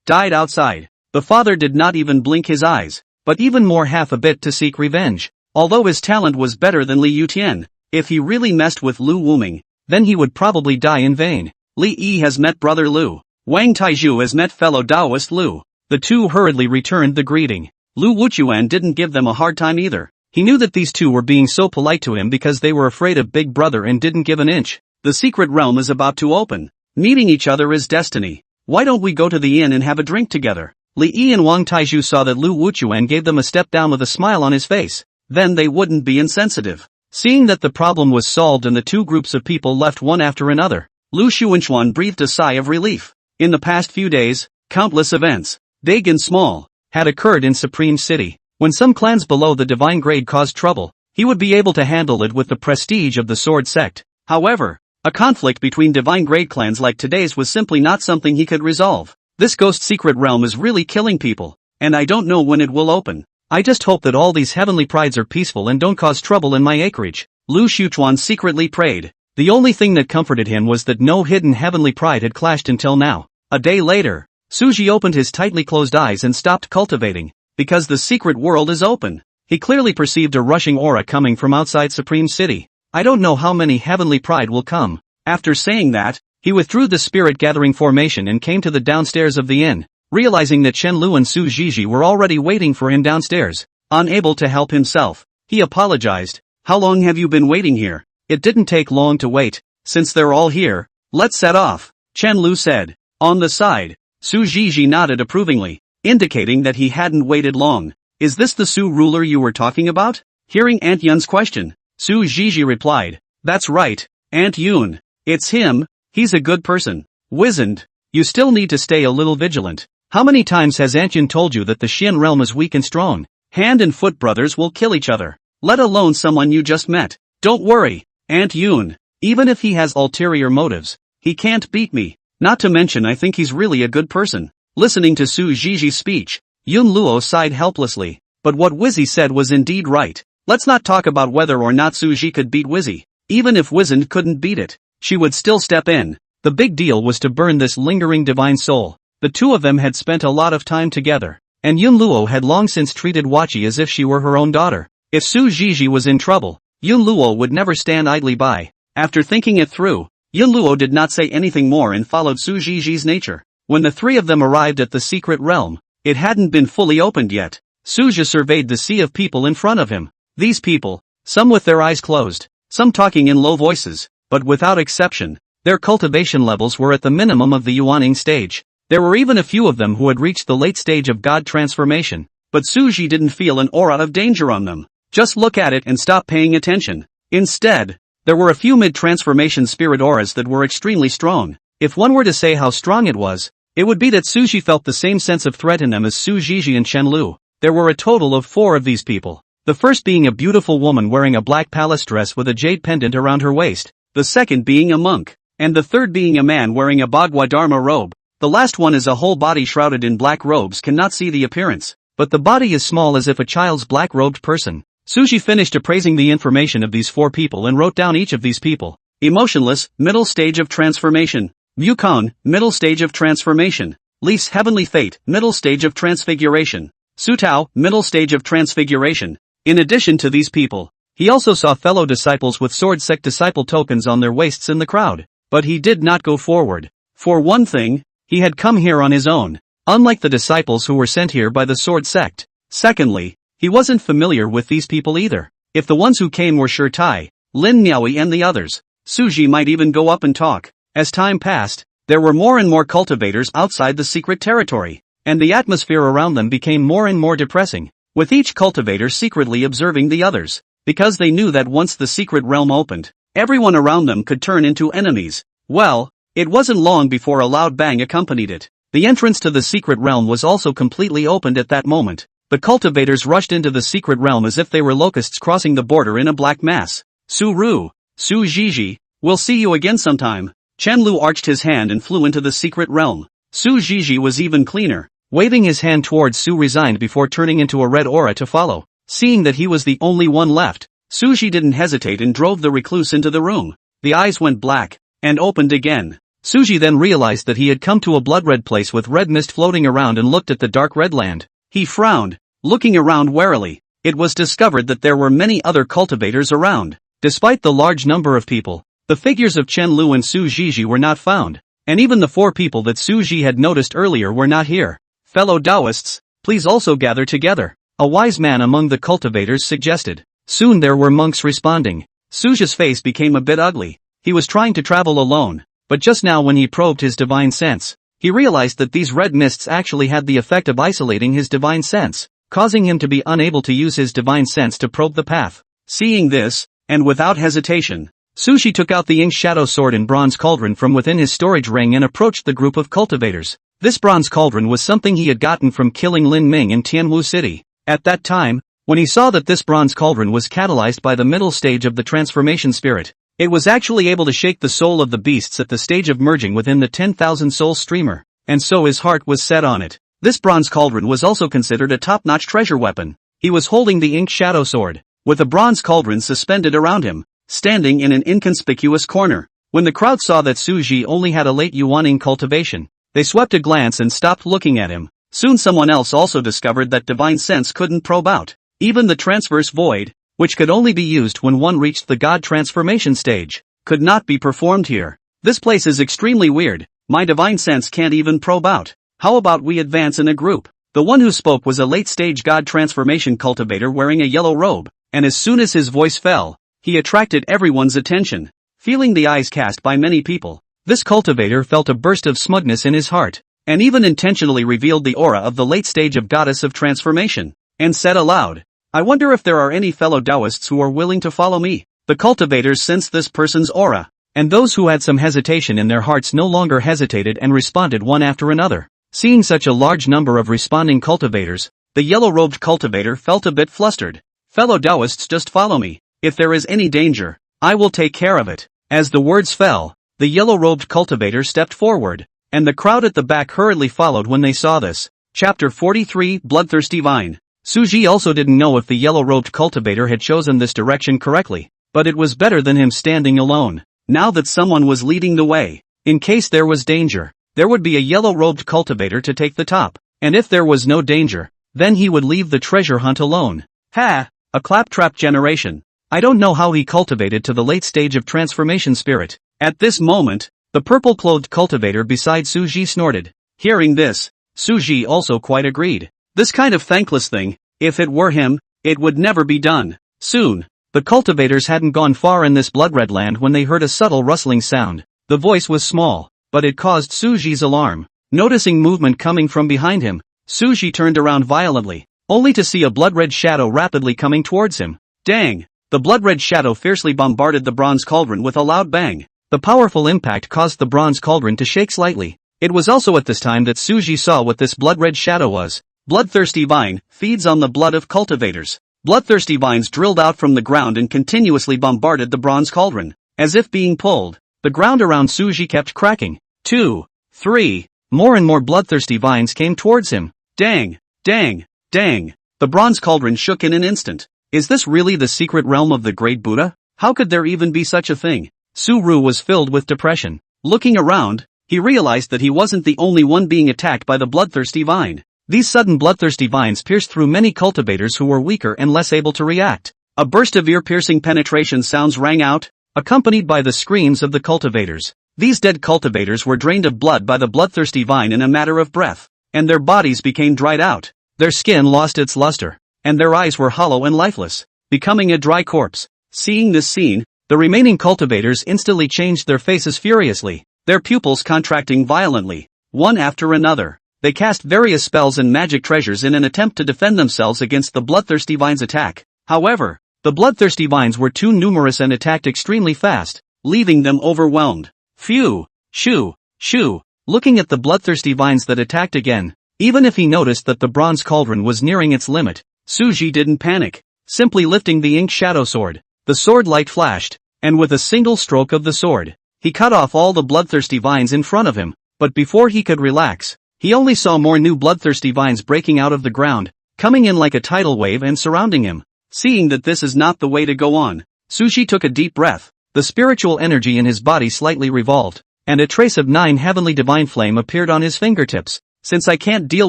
died outside, the father did not even blink his eyes, but even more half a bit to seek revenge. Although his talent was better than Li Yutian, if he really messed with Lu Wuming, then he would probably die in vain. Li Yi has met brother Lu. Wang Taizhu has met fellow Taoist Lu. The two hurriedly returned the greeting. Lu Wuchuan didn't give them a hard time either. He knew that these two were being so polite to him because they were afraid of Big Brother and didn't give an inch. The secret realm is about to open. Meeting each other is destiny. Why don't we go to the inn and have a drink together? Li Yi and Wang Taizhu saw that Lu Wuchuan gave them a step down with a smile on his face. Then they wouldn't be insensitive. Seeing that the problem was solved and the two groups of people left one after another, Lu Xuanchuan breathed a sigh of relief. In the past few days, countless events, big and small, had occurred in Supreme City. When some clans below the divine grade caused trouble, he would be able to handle it with the prestige of the sword sect. However, a conflict between divine grade clans like today's was simply not something he could resolve. This ghost secret realm is really killing people, and I don't know when it will open. I just hope that all these heavenly prides are peaceful and don't cause trouble in my acreage. Lu Xuchuan secretly prayed. The only thing that comforted him was that no hidden heavenly pride had clashed until now. A day later, Suji opened his tightly closed eyes and stopped cultivating. Because the secret world is open. He clearly perceived a rushing aura coming from outside Supreme City. I don't know how many heavenly pride will come. After saying that, he withdrew the spirit gathering formation and came to the downstairs of the inn, realizing that Chen Lu and Su Zhizhi were already waiting for him downstairs. Unable to help himself, he apologized. How long have you been waiting here? It didn't take long to wait. Since they're all here, let's set off, Chen Lu said. On the side, Su Zhizhi nodded approvingly, indicating that he hadn't waited long. Is this the Su ruler you were talking about? Hearing Aunt Yun's question, Su Zhizhi replied, that's right, Aunt Yun. It's him. He's a good person. Wizened. You still need to stay a little vigilant. How many times has Aunt Yun told you that the Xian realm is weak and strong? Hand and foot brothers will kill each other. Let alone someone you just met. Don't worry, Aunt Yun. Even if he has ulterior motives, he can't beat me. Not to mention I think he's really a good person. Listening to Su Zhizhi's speech, Yun Luo sighed helplessly. But what Wizzy said was indeed right. Let's not talk about whether or not Su Zhi could beat Wizzy. Even if Wizened couldn't beat it, she would still step in. The big deal was to burn this lingering divine soul. The two of them had spent a lot of time together, and Yun Luo had long since treated Wachi as if she were her own daughter. If Su Zhizhi was in trouble, Yun Luo would never stand idly by. After thinking it through, Yun Luo did not say anything more and followed Su Zhizhi's nature. When the three of them arrived at the secret realm, it hadn't been fully opened yet. Su Zhi surveyed the sea of people in front of him. These people, some with their eyes closed, some talking in low voices, but without exception, their cultivation levels were at the minimum of the Yuaning stage. There were even a few of them who had reached the late stage of God transformation, but Su Zhi didn't feel an aura of danger on them. Just look at it and stop paying attention. Instead, there were a few mid-transformation spirit auras that were extremely strong. If one were to say how strong it would be that Su Zhi felt the same sense of threat in them as Su Zhizhi and Chen Lu. There were a total of 4 of these people. The first being a beautiful woman wearing a black palace dress with a jade pendant around her waist. The second being a monk, and the third being a man wearing a Bhagwa Dharma robe. The last one is a whole body shrouded in black robes, cannot see the appearance, but the body is small as if a child's black-robed person. Suji finished appraising the information of these 4 people and wrote down each of these people. Emotionless, middle stage of transformation. Mukon, middle stage of transformation. Leaf's heavenly fate, middle stage of transfiguration. Sutao, middle stage of transfiguration. In addition to these people, he also saw fellow disciples with sword sect disciple tokens on their waists in the crowd, but he did not go forward. For one thing, he had come here on his own, unlike the disciples who were sent here by the sword sect. Secondly, he wasn't familiar with these people either. If the ones who came were Shi Tai, Lin Miaoi and the others, Suji might even go up and talk. As time passed, there were more and more cultivators outside the secret territory, and the atmosphere around them became more and more depressing, with each cultivator secretly observing the others. Because they knew that once the secret realm opened, everyone around them could turn into enemies. Well, it wasn't long before a loud bang accompanied it. The entrance to the secret realm was also completely opened at that moment. The cultivators rushed into the secret realm as if they were locusts crossing the border in a black mass. Su Ru, Su Zhizhi, we'll see you again sometime. Chen Lu arched his hand and flew into the secret realm. Su Zhizhi was even cleaner, waving his hand towards Su resigned before turning into a red aura to follow. Seeing that he was the only one left, Suji didn't hesitate and drove the recluse into the room. The eyes went black, and opened again. Suji then realized that he had come to a blood-red place with red mist floating around and looked at the dark red land. He frowned, looking around warily. It was discovered that there were many other cultivators around. Despite the large number of people, the figures of Chen Lu and Su Zhizhi were not found, and even the 4 people that Su Zhi had noticed earlier were not here. Fellow Taoists, please also gather together, a wise man among the cultivators suggested. Soon there were monks responding. Suji's face became a bit ugly. He was trying to travel alone, but just now when he probed his divine sense, he realized that these red mists actually had the effect of isolating his divine sense, causing him to be unable to use his divine sense to probe the path. Seeing this, and without hesitation, Suji took out the ink shadow sword and bronze cauldron from within his storage ring and approached the group of cultivators. This bronze cauldron was something he had gotten from killing Lin Ming in Tianwu City. At that time, when he saw that this bronze cauldron was catalyzed by the middle stage of the transformation spirit, it was actually able to shake the soul of the beasts at the stage of merging within the 10,000 soul streamer, and so his heart was set on it. This bronze cauldron was also considered a top-notch treasure weapon. He was holding the ink shadow sword, with a bronze cauldron suspended around him, standing in an inconspicuous corner. When the crowd saw that Suji only had a late Yuaning cultivation, they swept a glance and stopped looking at him. Soon someone else also discovered that divine sense couldn't probe out. Even the transverse void, which could only be used when one reached the god transformation stage, could not be performed here. This place is extremely weird. My divine sense can't even probe out. How about we advance in a group? The one who spoke was a late-stage god transformation cultivator wearing a yellow robe, and as soon as his voice fell, he attracted everyone's attention. Feeling the eyes cast by many people, this cultivator felt a burst of smugness in his heart, and even intentionally revealed the aura of the late stage of goddess of transformation, and said aloud, "I wonder if there are any fellow Taoists who are willing to follow me." The cultivators sensed this person's aura, and those who had some hesitation in their hearts no longer hesitated and responded one after another. Seeing such a large number of responding cultivators, the yellow-robed cultivator felt a bit flustered. "Fellow Taoists, just follow me. If there is any danger, I will take care of it." As the words fell, the yellow-robed cultivator stepped forward, and the crowd at the back hurriedly followed when they saw this. Chapter 43, Bloodthirsty Vine. Suji also didn't know if the yellow-robed cultivator had chosen this direction correctly, but it was better than him standing alone. Now that someone was leading the way, in case there was danger, there would be a yellow-robed cultivator to take the top, and if there was no danger, then he would leave the treasure hunt alone. Ha! A claptrap generation. I don't know how he cultivated to the late stage of transformation spirit. At this moment, the purple-clothed cultivator beside Suji snorted. Hearing this, Suji also quite agreed. This kind of thankless thing, if it were him, it would never be done. Soon, the cultivators hadn't gone far in this blood-red land when they heard a subtle rustling sound. The voice was small, but it caused Suji's alarm. Noticing movement coming from behind him, Suji turned around violently, only to see a blood-red shadow rapidly coming towards him. Dang! The blood-red shadow fiercely bombarded the bronze cauldron with a loud bang. The powerful impact caused the bronze cauldron to shake slightly. It was also at this time that Suji saw what this blood-red shadow was. Bloodthirsty vine, feeds on the blood of cultivators. Bloodthirsty vines drilled out from the ground and continuously bombarded the bronze cauldron. As if being pulled, the ground around Suji kept cracking. 2, 3, more and more bloodthirsty vines came towards him. Dang, dang, dang. The bronze cauldron shook in an instant. Is this really the secret realm of the Great Buddha? How could there even be such a thing? Su-Ru was filled with depression. Looking around, he realized that he wasn't the only one being attacked by the bloodthirsty vine. These sudden bloodthirsty vines pierced through many cultivators who were weaker and less able to react. A burst of ear-piercing penetration sounds rang out, accompanied by the screams of the cultivators. These dead cultivators were drained of blood by the bloodthirsty vine in a matter of breath, and their bodies became dried out. Their skin lost its luster, and their eyes were hollow and lifeless, becoming a dry corpse. Seeing this scene, the remaining cultivators instantly changed their faces furiously, their pupils contracting violently, one after another. They cast various spells and magic treasures in an attempt to defend themselves against the bloodthirsty vine's attack. However, the bloodthirsty vines were too numerous and attacked extremely fast, leaving them overwhelmed. Phew! Shoo! Shoo! Looking at the bloodthirsty vines that attacked again, even if he noticed that the bronze cauldron was nearing its limit, Suji didn't panic, simply lifting the ink shadow sword. The sword light flashed, and with a single stroke of the sword, he cut off all the bloodthirsty vines in front of him, but before he could relax, he only saw more new bloodthirsty vines breaking out of the ground, coming in like a tidal wave and surrounding him. Seeing that this is not the way to go on, Suji took a deep breath. The spiritual energy in his body slightly revolved, and a trace of 9 heavenly divine flame appeared on his fingertips. Since I can't deal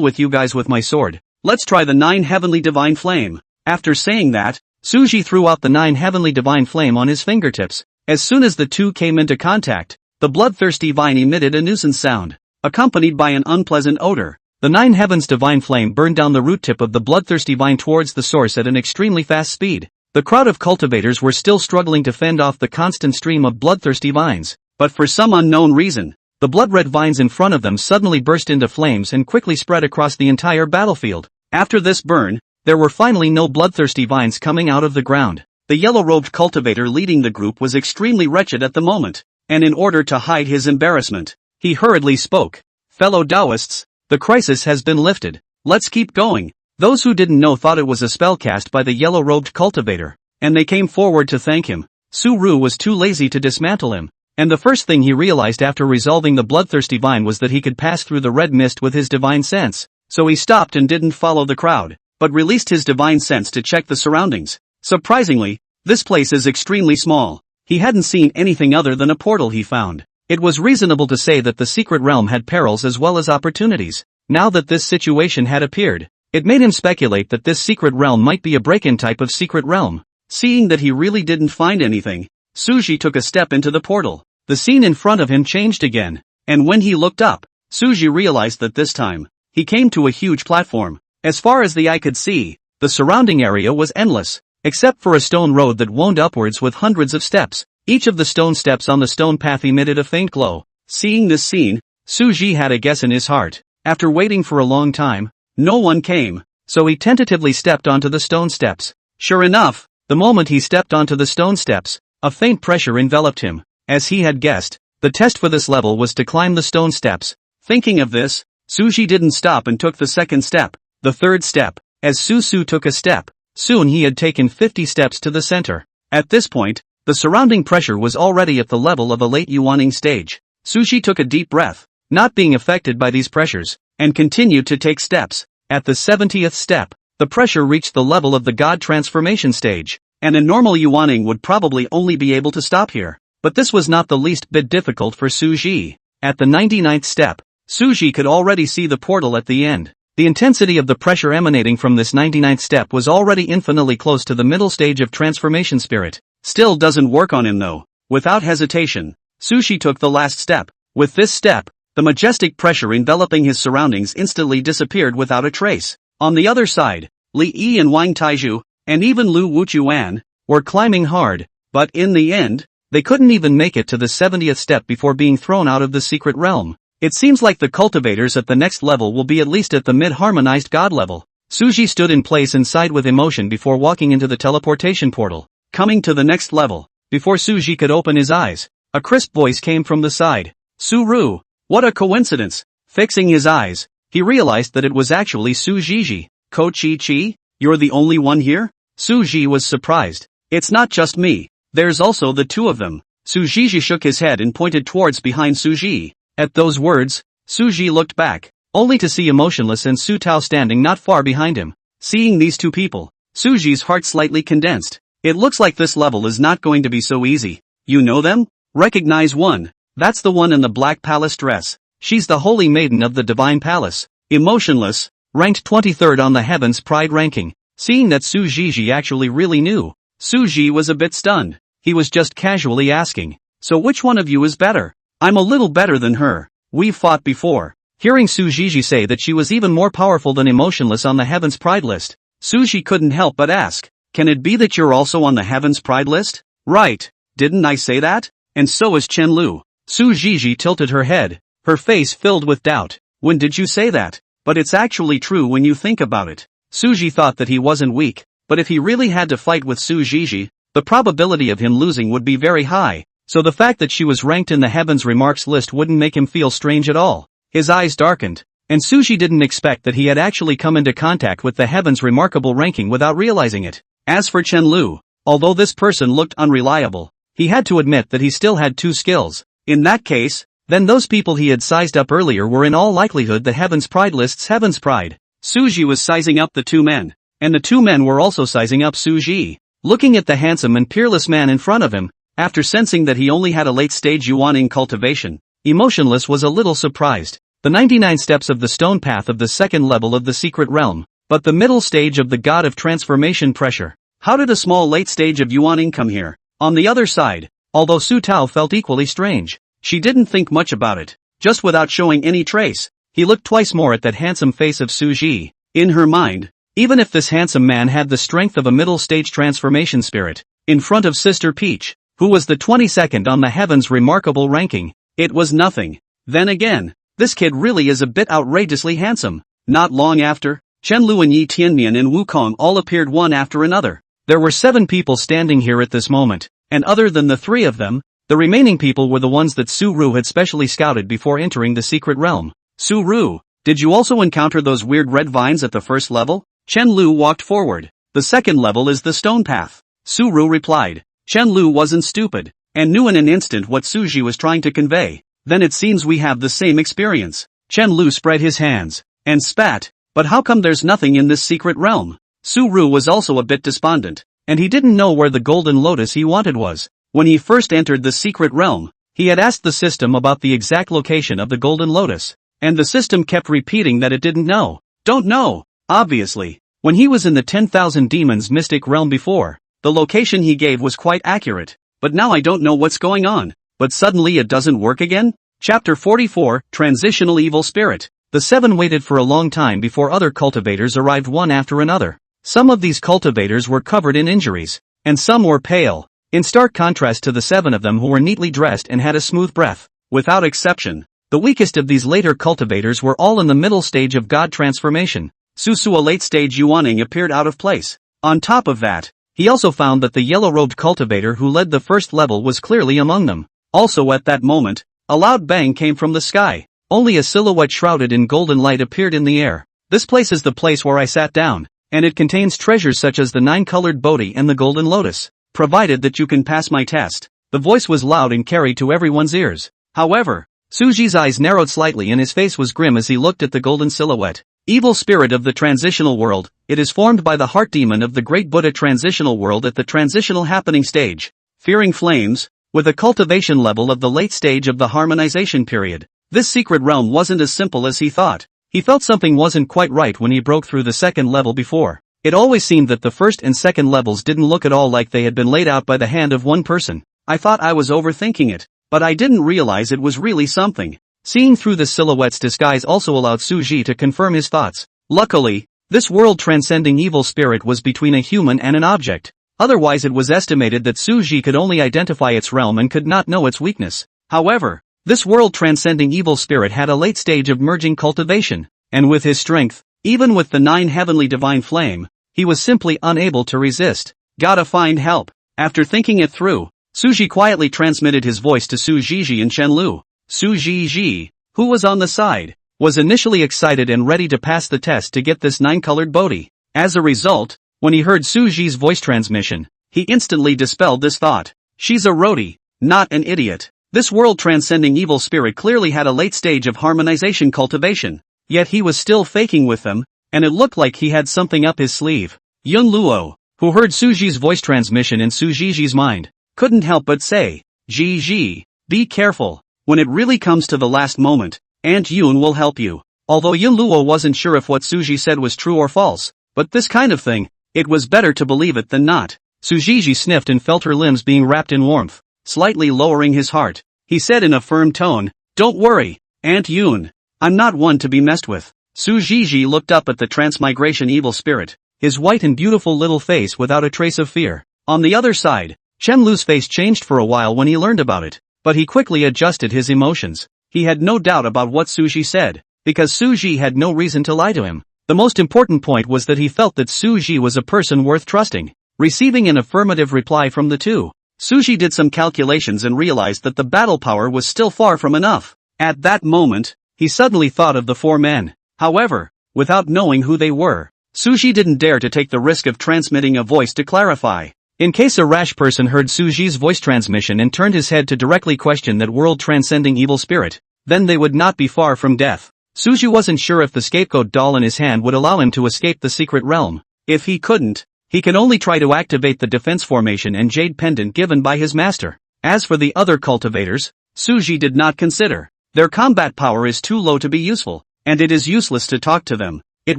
with you guys with my sword, let's try the 9 heavenly divine flame. After saying that, Suji threw out the 9 heavenly divine flame on his fingertips. As soon as the two came into contact, the bloodthirsty vine emitted a nuisance sound, accompanied by an unpleasant odor. The 9 heavens divine flame burned down the root tip of the bloodthirsty vine towards the source at an extremely fast speed. The crowd of cultivators were still struggling to fend off the constant stream of bloodthirsty vines, but for some unknown reason, the blood-red vines in front of them suddenly burst into flames and quickly spread across the entire battlefield. After this burn, there were finally no bloodthirsty vines coming out of the ground. The yellow-robed cultivator leading the group was extremely wretched at the moment, and in order to hide his embarrassment, he hurriedly spoke. "Fellow Taoists, the crisis has been lifted. Let's keep going." Those who didn't know thought it was a spell cast by the yellow-robed cultivator, and they came forward to thank him. Su Ru was too lazy to dismantle him, and the first thing he realized after resolving the bloodthirsty vine was that he could pass through the red mist with his divine sense. So he stopped and didn't follow the crowd, but released his divine sense to check the surroundings. Surprisingly, this place is extremely small. He hadn't seen anything other than a portal he found. It was reasonable to say that the secret realm had perils as well as opportunities. Now that this situation had appeared, it made him speculate that this secret realm might be a break-in type of secret realm. Seeing that he really didn't find anything, Suji took a step into the portal. The scene in front of him changed again, and when he looked up, Suji realized that this time, he came to a huge platform. As far as the eye could see, the surrounding area was endless, except for a stone road that wound upwards with hundreds of steps. Each of the stone steps on the stone path emitted a faint glow. Seeing this scene, Suji had a guess in his heart. After waiting for a long time, no one came, so he tentatively stepped onto the stone steps. Sure enough, the moment he stepped onto the stone steps, a faint pressure enveloped him. As he had guessed, the test for this level was to climb the stone steps. Thinking of this, Suji didn't stop and took the second step, the third step. As Su took a step, soon he had taken 50 steps to the center. At this point, the surrounding pressure was already at the level of a late yawning stage. Suji took a deep breath, not being affected by these pressures, and continued to take steps. At the 70th step, the pressure reached the level of the God transformation stage, and a normal yuaning would probably only be able to stop here. But this was not the least bit difficult for Suji. At the 99th step, Suji could already see the portal at the end. The intensity of the pressure emanating from this 99th step was already infinitely close to the middle stage of transformation spirit. Still doesn't work on him though. Without hesitation, Suji took the last step. With this step, the majestic pressure enveloping his surroundings instantly disappeared without a trace. On the other side, Li Yi and Wang Taizhu, and even Lu Wuchuan, were climbing hard, but in the end, they couldn't even make it to the 70th step before being thrown out of the secret realm. It seems like the cultivators at the next level will be at least at the mid-harmonized god level. Suji stood in place and sighed with emotion before walking into the teleportation portal. Coming to the next level, before Suji could open his eyes, a crisp voice came from the side. "Su-ru, what a coincidence." Fixing his eyes, he realized that it was actually Su-jiji. "Ko-chi-chi, you're the only one here?" Su-ji was surprised. "It's not just me, there's also the two of them." Su-jiji shook his head and pointed towards behind Suji. At those words, Suji looked back, only to see Emotionless and Su Tao standing not far behind him. Seeing these two people, Suji's heart slightly condensed. It looks like this level is not going to be so easy. "You know them?" "Recognize one. That's the one in the black palace dress. She's the holy maiden of the divine palace." Emotionless, ranked 23rd on the Heaven's Pride ranking. Seeing that Su-jiji actually really knew, Suji was a bit stunned. He was just casually asking, "So which one of you is better?" "I'm a little better than her. We've fought before." Hearing Su-jiji say that she was even more powerful than Emotionless on the Heaven's Pride list, Suji couldn't help but ask, "Can it be that you're also on the Heaven's Pride list?" "Right, didn't I say that? And so is Chen Lu." Su-jiji tilted her head, her face filled with doubt. "When did you say that? But it's actually true when you think about it." Suji thought that he wasn't weak, but if he really had to fight with Su-jiji, the probability of him losing would be very high, so the fact that she was ranked in the Heaven's Remarks list wouldn't make him feel strange at all. His eyes darkened, and Suji didn't expect that he had actually come into contact with the Heaven's remarkable ranking without realizing it. As for Chen Lu, although this person looked unreliable, he had to admit that he still had two skills. In that case, then those people he had sized up earlier were in all likelihood the Heaven's Pride list's Heaven's Pride. Suji was sizing up the two men, and the two men were also sizing up Suji. Looking at the handsome and peerless man in front of him, after sensing that he only had a late-stage yuaning cultivation, Emotionless was a little surprised. The 99 steps of the stone path of the second level of the secret realm, but the middle stage of the god of transformation pressure. How did a small late stage of yuaning come here? On the other side, although Su Tao felt equally strange, she didn't think much about it. Just without showing any trace, he looked twice more at that handsome face of Suji. In her mind, even if this handsome man had the strength of a middle stage transformation spirit, in front of Sister Peach, who was the 22nd on the Heaven's remarkable ranking, it was nothing. Then again, this kid really is a bit outrageously handsome. Not long after, Chen Lu and Yi Tianmian and Wukong all appeared one after another. There were 7 people standing here at this moment, and other than the 3 of them, the remaining people were the ones that Su Ru had specially scouted before entering the secret realm. Su Ru, did you also encounter those weird red vines at the first level? Chen Lu walked forward. The second level is the stone path. Su Ru replied. Chen Lu wasn't stupid, and knew in an instant what Su Ji was trying to convey. Then it seems we have the same experience. Chen Lu spread his hands and spat. But how come there's nothing in this secret realm? Su Ru was also a bit despondent, and he didn't know where the golden lotus he wanted was. When he first entered the secret realm, he had asked the system about the exact location of the golden lotus, and the system kept repeating that it didn't know. Don't know. Obviously, when he was in the 10,000 demons mystic realm before, the location he gave was quite accurate, but now I don't know what's going on. But suddenly it doesn't work again? Chapter 44, Transitional Evil Spirit. The 7 waited for a long time before other cultivators arrived one after another. Some of these cultivators were covered in injuries, and some were pale, in stark contrast to the 7 of them who were neatly dressed and had a smooth breath. Without exception, the weakest of these later cultivators were all in the middle stage of god transformation. Su Su, a late stage Yuaning, appeared out of place. On top of that, he also found that the yellow-robed cultivator who led the first level was clearly among them. Also at that moment, a loud bang came from the sky. Only a silhouette shrouded in golden light appeared in the air. This place is the place where I sat down, and it contains treasures such as the 9-colored Bodhi and the golden lotus, provided that you can pass my test. The voice was loud and carried to everyone's ears. However, Suji's eyes narrowed slightly and his face was grim as he looked at the golden silhouette. Evil spirit of the transitional world, it is formed by the heart demon of the great Buddha transitional world at the transitional happening stage. Fearing flames, with a cultivation level of the late stage of the harmonization period. This secret realm wasn't as simple as he thought. He felt something wasn't quite right when he broke through the second level before. It always seemed that the first and second levels didn't look at all like they had been laid out by the hand of one person. I thought I was overthinking it, but I didn't realize it was really something. Seeing through the silhouette's disguise also allowed Su Ji to confirm his thoughts. Luckily, this world-transcending evil spirit was between a human and an object. Otherwise it was estimated that Su Ji could only identify its realm and could not know its weakness. However, this world-transcending evil spirit had a late stage of merging cultivation, and with his strength, even with the 9 heavenly divine flame, he was simply unable to resist. Gotta find help. After thinking it through, Su Ji quietly transmitted his voice to Su Jiji and Chen Lu. Su Jiji, who was on the side, was initially excited and ready to pass the test to get this 9-colored Bodhi. As a result, when he heard Su Ji's voice transmission, he instantly dispelled this thought. She's a roadie, not an idiot. This world-transcending evil spirit clearly had a late stage of harmonization cultivation, yet he was still faking with them, and it looked like he had something up his sleeve. Yun Luo, who heard Su Ji's voice transmission in Su Jiji's mind, couldn't help but say, Ji, be careful. When it really comes to the last moment, Aunt Yun will help you. Although Yun Luo wasn't sure if what Su Ji said was true or false, but this kind of thing, it was better to believe it than not. Su Jiji sniffed and felt her limbs being wrapped in warmth. Slightly lowering his heart, he said in a firm tone, Don't worry, Aunt Yun. I'm not one to be messed with. Su Jiji looked up at the transmigration evil spirit, his white and beautiful little face without a trace of fear. On the other side, Chen Lu's face changed for a while when he learned about it, but he quickly adjusted his emotions. He had no doubt about what Su Ji said, because Su Ji had no reason to lie to him. The most important point was that he felt that Su Ji was a person worth trusting. Receiving an affirmative reply from the two, Su Ji did some calculations and realized that the battle power was still far from enough. At that moment, he suddenly thought of the 4 men. However, without knowing who they were, Su Ji didn't dare to take the risk of transmitting a voice to clarify. In case a rash person heard Su Ji's voice transmission and turned his head to directly question that world-transcending evil spirit, then they would not be far from death. Su Ji wasn't sure if the scapegoat doll in his hand would allow him to escape the secret realm. If he couldn't, he can only try to activate the defense formation and jade pendant given by his master. As for the other cultivators, Su Ji did not consider. Their combat power is too low to be useful, and it is useless to talk to them. It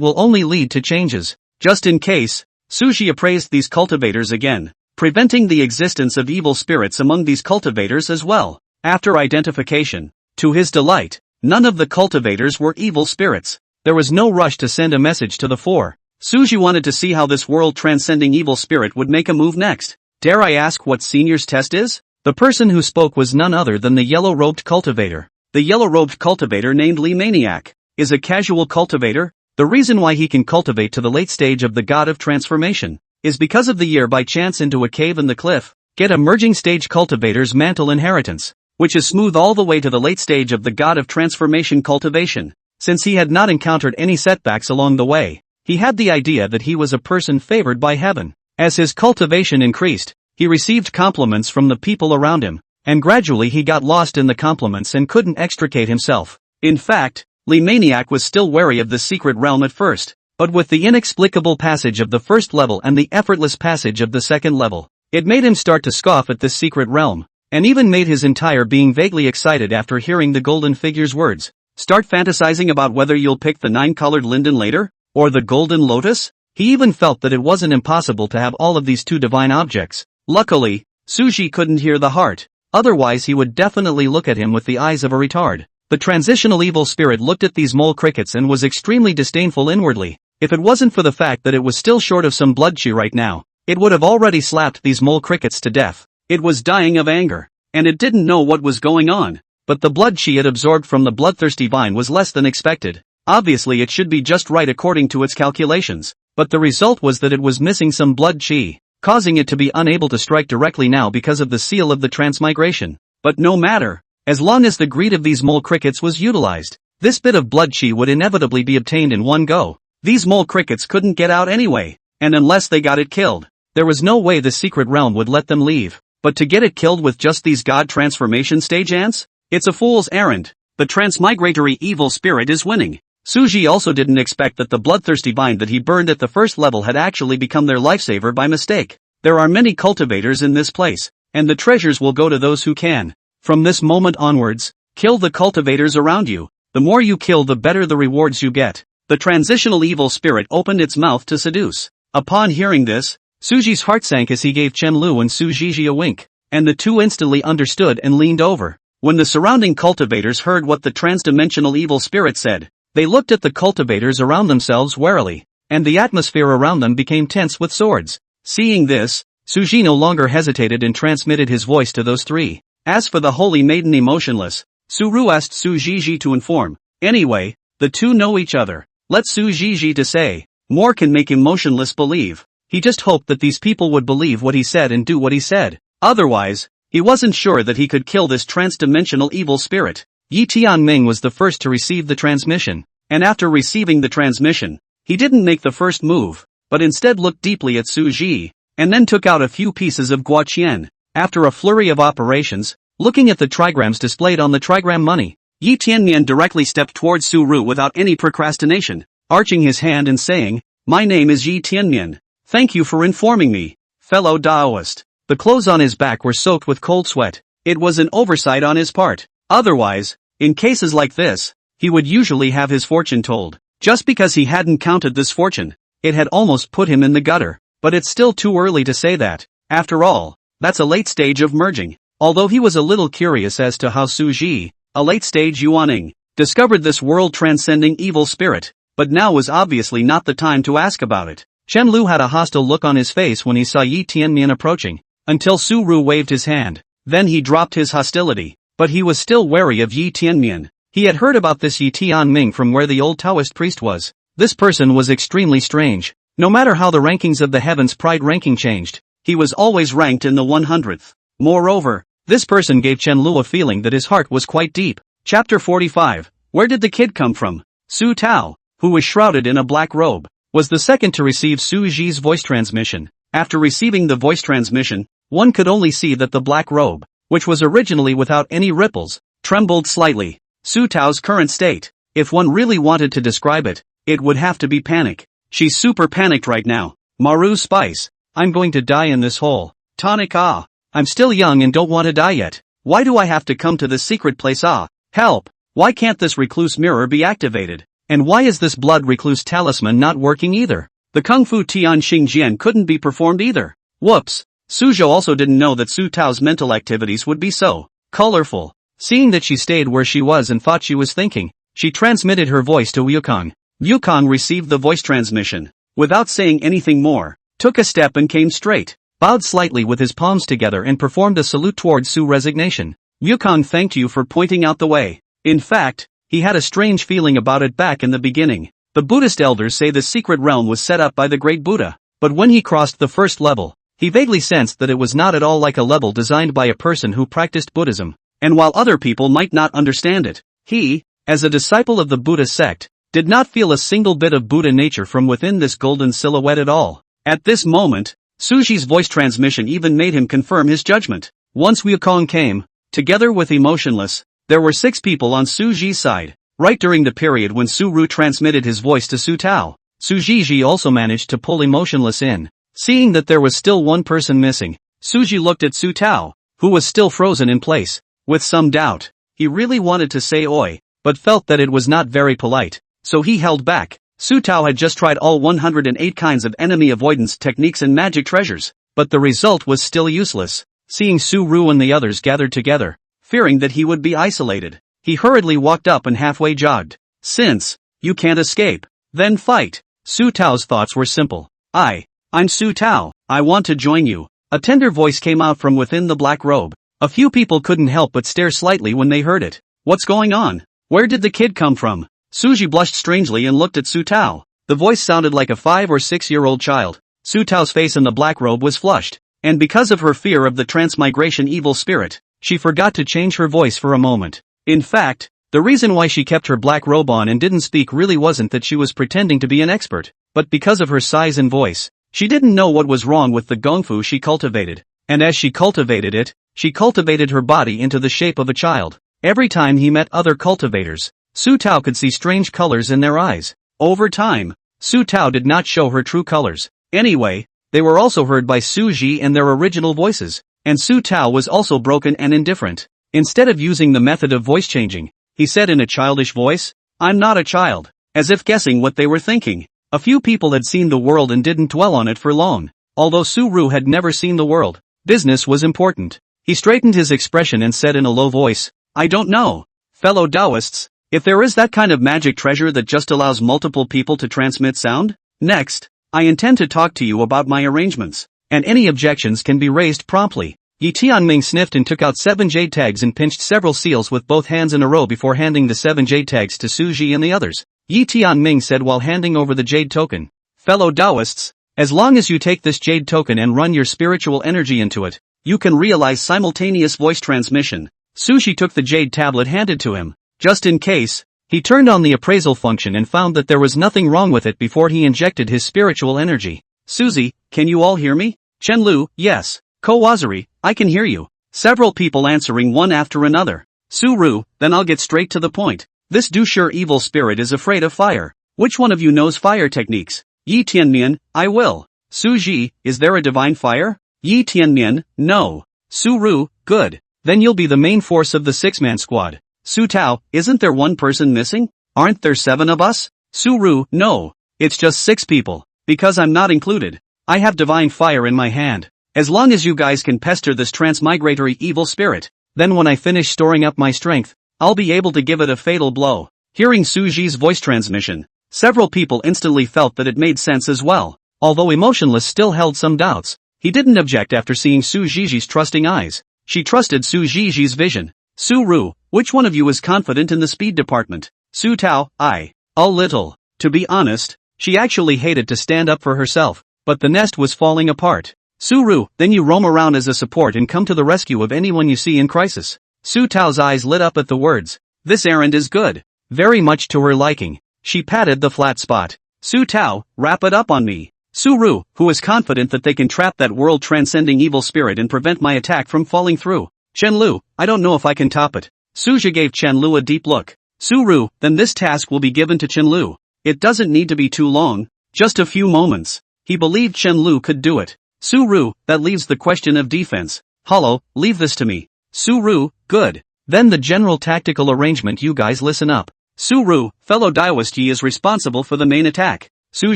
will only lead to changes. Just in case, Su Ji appraised these cultivators again, preventing the existence of evil spirits among these cultivators as well. After identification, to his delight, none of the cultivators were evil spirits. There was no rush to send a message to the 4. Su Ji wanted to see how this world-transcending evil spirit would make a move next. Dare I ask what Senior's test is? The person who spoke was none other than the yellow-robed cultivator. The yellow-robed cultivator named Lee Maniac is a casual cultivator. The reason why he can cultivate to the late stage of the god of transformation is because of the year by chance into a cave in the cliff, get a merging stage cultivator's mantle inheritance, which is smooth all the way to the late stage of the god of transformation cultivation. Since he had not encountered any setbacks along the way, he had the idea that he was a person favored by heaven. As his cultivation increased, he received compliments from the people around him, and gradually he got lost in the compliments and couldn't extricate himself. In fact, Lee Maniac was still wary of the secret realm at first, but with the inexplicable passage of the first level and the effortless passage of the second level, it made him start to scoff at this secret realm, and even made his entire being vaguely excited after hearing the golden figure's words. Start fantasizing about whether you'll pick the 9-colored linden later, or the golden lotus? He even felt that it wasn't impossible to have all of these two divine objects. Luckily, Suji couldn't hear the heart, otherwise he would definitely look at him with the eyes of a retard. The transitional evil spirit looked at these mole crickets and was extremely disdainful inwardly. If it wasn't for the fact that it was still short of some blood chi right now, it would have already slapped these mole crickets to death. It was dying of anger, and it didn't know what was going on. But the blood chi it absorbed from the bloodthirsty vine was less than expected. Obviously it should be just right according to its calculations, but the result was that it was missing some blood chi, causing it to be unable to strike directly now because of the seal of the transmigration. But no matter, as long as the greed of these mole crickets was utilized, this bit of blood chi would inevitably be obtained in one go. These mole crickets couldn't get out anyway, and unless they got it killed, there was no way the secret realm would let them leave. But to get it killed with just these god transformation stage ants? It's a fool's errand. The transmigratory evil spirit is winning. Suji also didn't expect that the bloodthirsty vine that he burned at the first level had actually become their lifesaver by mistake. There are many cultivators in this place, and the treasures will go to those who can. From this moment onwards, kill the cultivators around you. The more you kill, the better the rewards you get. The transitional evil spirit opened its mouth to seduce. Upon hearing this, Suji's heart sank as he gave Chenlu and Sujiji a wink, and the two instantly understood and leaned over. When the surrounding cultivators heard what the transdimensional evil spirit said, they looked at the cultivators around themselves warily, and the atmosphere around them became tense with swords. Seeing this, Suji no longer hesitated and transmitted his voice to those three. As for the holy maiden emotionless, Suru asked Sujiji to inform. Anyway, the two know each other. Let Sujiji to say. More can make emotionless believe. He just hoped that these people would believe what he said and do what he said. Otherwise, he wasn't sure that he could kill this transdimensional evil spirit. Yi Tianming was the first to receive the transmission, and after receiving the transmission, he didn't make the first move, but instead looked deeply at Su Ji, and then took out a few pieces of guaqian. After a flurry of operations, looking at the trigrams displayed on the trigram money, Yi Tianmian directly stepped towards Su Ru without any procrastination, arching his hand and saying, "My name is Yi Tianmian. Thank you for informing me, fellow Daoist." The clothes on his back were soaked with cold sweat. It was an oversight on his part. Otherwise, in cases like this, he would usually have his fortune told. Just because he hadn't counted this fortune, it had almost put him in the gutter. But it's still too early to say that. After all, that's a late stage of merging. Although he was a little curious as to how Su Ji, a late stage Yuaning, discovered this world-transcending evil spirit, but now was obviously not the time to ask about it. Chen Lu had a hostile look on his face when he saw Yi Tianmian approaching, until Su Ru waved his hand. Then he dropped his hostility, but he was still wary of Yi Tianmian. He had heard about this Yi Tianming from where the old Taoist priest was. This person was extremely strange. No matter how the rankings of the Heavens Pride ranking changed, he was always ranked in the 100th. Moreover, this person gave Chen Lu a feeling that his heart was quite deep. Chapter 45. Where did the kid come from? Su Tao, who was shrouded in a black robe, was the second to receive Su Ji's voice transmission. After receiving the voice transmission, one could only see that the black robe, which was originally without any ripples, trembled slightly. Su Tao's current state, if one really wanted to describe it, it would have to be panic. She's super panicked right now. Maru Spice, I'm going to die in this hole. Tonic ah, I'm still young and don't want to die yet. Why do I have to come to this secret place ah? Help! Why can't this recluse mirror be activated? And why is this blood recluse talisman not working either? The Kung Fu Tian Xingjian couldn't be performed either. Whoops! Suzhou also didn't know that Su Tao's mental activities would be so colorful. Seeing that she stayed where she was and thought she was thinking, she transmitted her voice to Wukong. Wukong received the voice transmission. Without saying anything more, took a step and came straight, bowed slightly with his palms together and performed a salute towards Su Resignation. Wukong thanked you for pointing out the way. In fact, he had a strange feeling about it back in the beginning. The Buddhist elders say the secret realm was set up by the great Buddha, but when he crossed the first level, he vaguely sensed that it was not at all like a level designed by a person who practiced Buddhism, and while other people might not understand it, he, as a disciple of the Buddha sect, did not feel a single bit of Buddha nature from within this golden silhouette at all. At this moment, Suji's voice transmission even made him confirm his judgment. Once Wukong came, together with Emotionless, there were 6 people on Suji's side. Right during the period when Su Ru transmitted his voice to Su Tao, Su Jiji also managed to pull Emotionless in. Seeing that there was still one person missing, Suji looked at Su Tao, who was still frozen in place, with some doubt. He really wanted to say oi, but felt that it was not very polite, so he held back. Su Tao had just tried all 108 kinds of enemy avoidance techniques and magic treasures, but the result was still useless. Seeing Su Ru and the others gathered together, fearing that he would be isolated, he hurriedly walked up and halfway jogged. Since you can't escape, then fight. Su Tao's thoughts were simple. I'm Su Tao, I want to join you. A tender voice came out from within the black robe. A few people couldn't help but stare slightly when they heard it. What's going on? Where did the kid come from? Suji blushed strangely and looked at Su Tao. The voice sounded like a 5 or 6-year-old child. Su Tao's face in the black robe was flushed, and because of her fear of the transmigration evil spirit, she forgot to change her voice for a moment. In fact, the reason why she kept her black robe on and didn't speak really wasn't that she was pretending to be an expert, but because of her size and voice. She didn't know what was wrong with the gongfu she cultivated, and as she cultivated it, she cultivated her body into the shape of a child. Every time he met other cultivators, Su Tao could see strange colors in their eyes. Over time, Su Tao did not show her true colors. Anyway, they were also heard by Su Ji and their original voices, and Su Tao was also broken and indifferent. Instead of using the method of voice changing, he said in a childish voice, I'm not a child, as if guessing what they were thinking. A few people had seen the world and didn't dwell on it for long. Although Su Ru had never seen the world, business was important. He straightened his expression and said in a low voice, I don't know, fellow Taoists, if there is that kind of magic treasure that just allows multiple people to transmit sound. Next, I intend to talk to you about my arrangements, and any objections can be raised promptly. Yi Tianming sniffed and took out 7 jade tags and pinched several seals with both hands in a row before handing the 7 jade tags to Su Ji and the others. Yi Tianming said while handing over the jade token, fellow Taoists, as long as you take this jade token and run your spiritual energy into it, you can realize simultaneous voice transmission. Su Ji took the jade tablet handed to him. Just in case, he turned on the appraisal function and found that there was nothing wrong with it before he injected his spiritual energy. Suzy, can you all hear me? Chen Lu, yes. Kawazari, I can hear you. Several people answering one after another. Su Ru, then I'll get straight to the point. This douceur evil spirit is afraid of fire. Which one of you knows fire techniques? Yi Tianmian, I will. Su Ji, is there a divine fire? Yi Tianmian, no. Su Ru, good. Then you'll be the main force of the 6-man squad. Su Tao, isn't there one person missing? Aren't there 7 of us? Su Ru, no. It's just 6 people. Because I'm not included. I have divine fire in my hand. As long as you guys can pester this transmigratory evil spirit, then when I finish storing up my strength, I'll be able to give it a fatal blow. Hearing Su Ji's voice transmission, several people instantly felt that it made sense as well. Although Emotionless still held some doubts, he didn't object after seeing Su Ji's trusting eyes. She trusted Su Ji's vision. Su Ru, which one of you is confident in the speed department? Su Tao, I. A little. To be honest, she actually hated to stand up for herself, but the nest was falling apart. Su Ru, then you roam around as a support and come to the rescue of anyone you see in crisis. Su Tao's eyes lit up at the words. This errand is good. Very much to her liking. She patted the flat spot. Su Tao, wrap it up on me. Su Ru, who is confident that they can trap that world-transcending evil spirit and prevent my attack from falling through. Chen Lu, I don't know if I can top it. Su Ji gave Chen Lu a deep look. Su Ru, then this task will be given to Chen Lu. It doesn't need to be too long, just a few moments. He believed Chen Lu could do it. Su Ru, that leaves the question of defense. Hollow, leave this to me. Su Ru, good. Then the general tactical arrangement, you guys listen up. Su Ru, fellow Taoist, Yi is responsible for the main attack. Su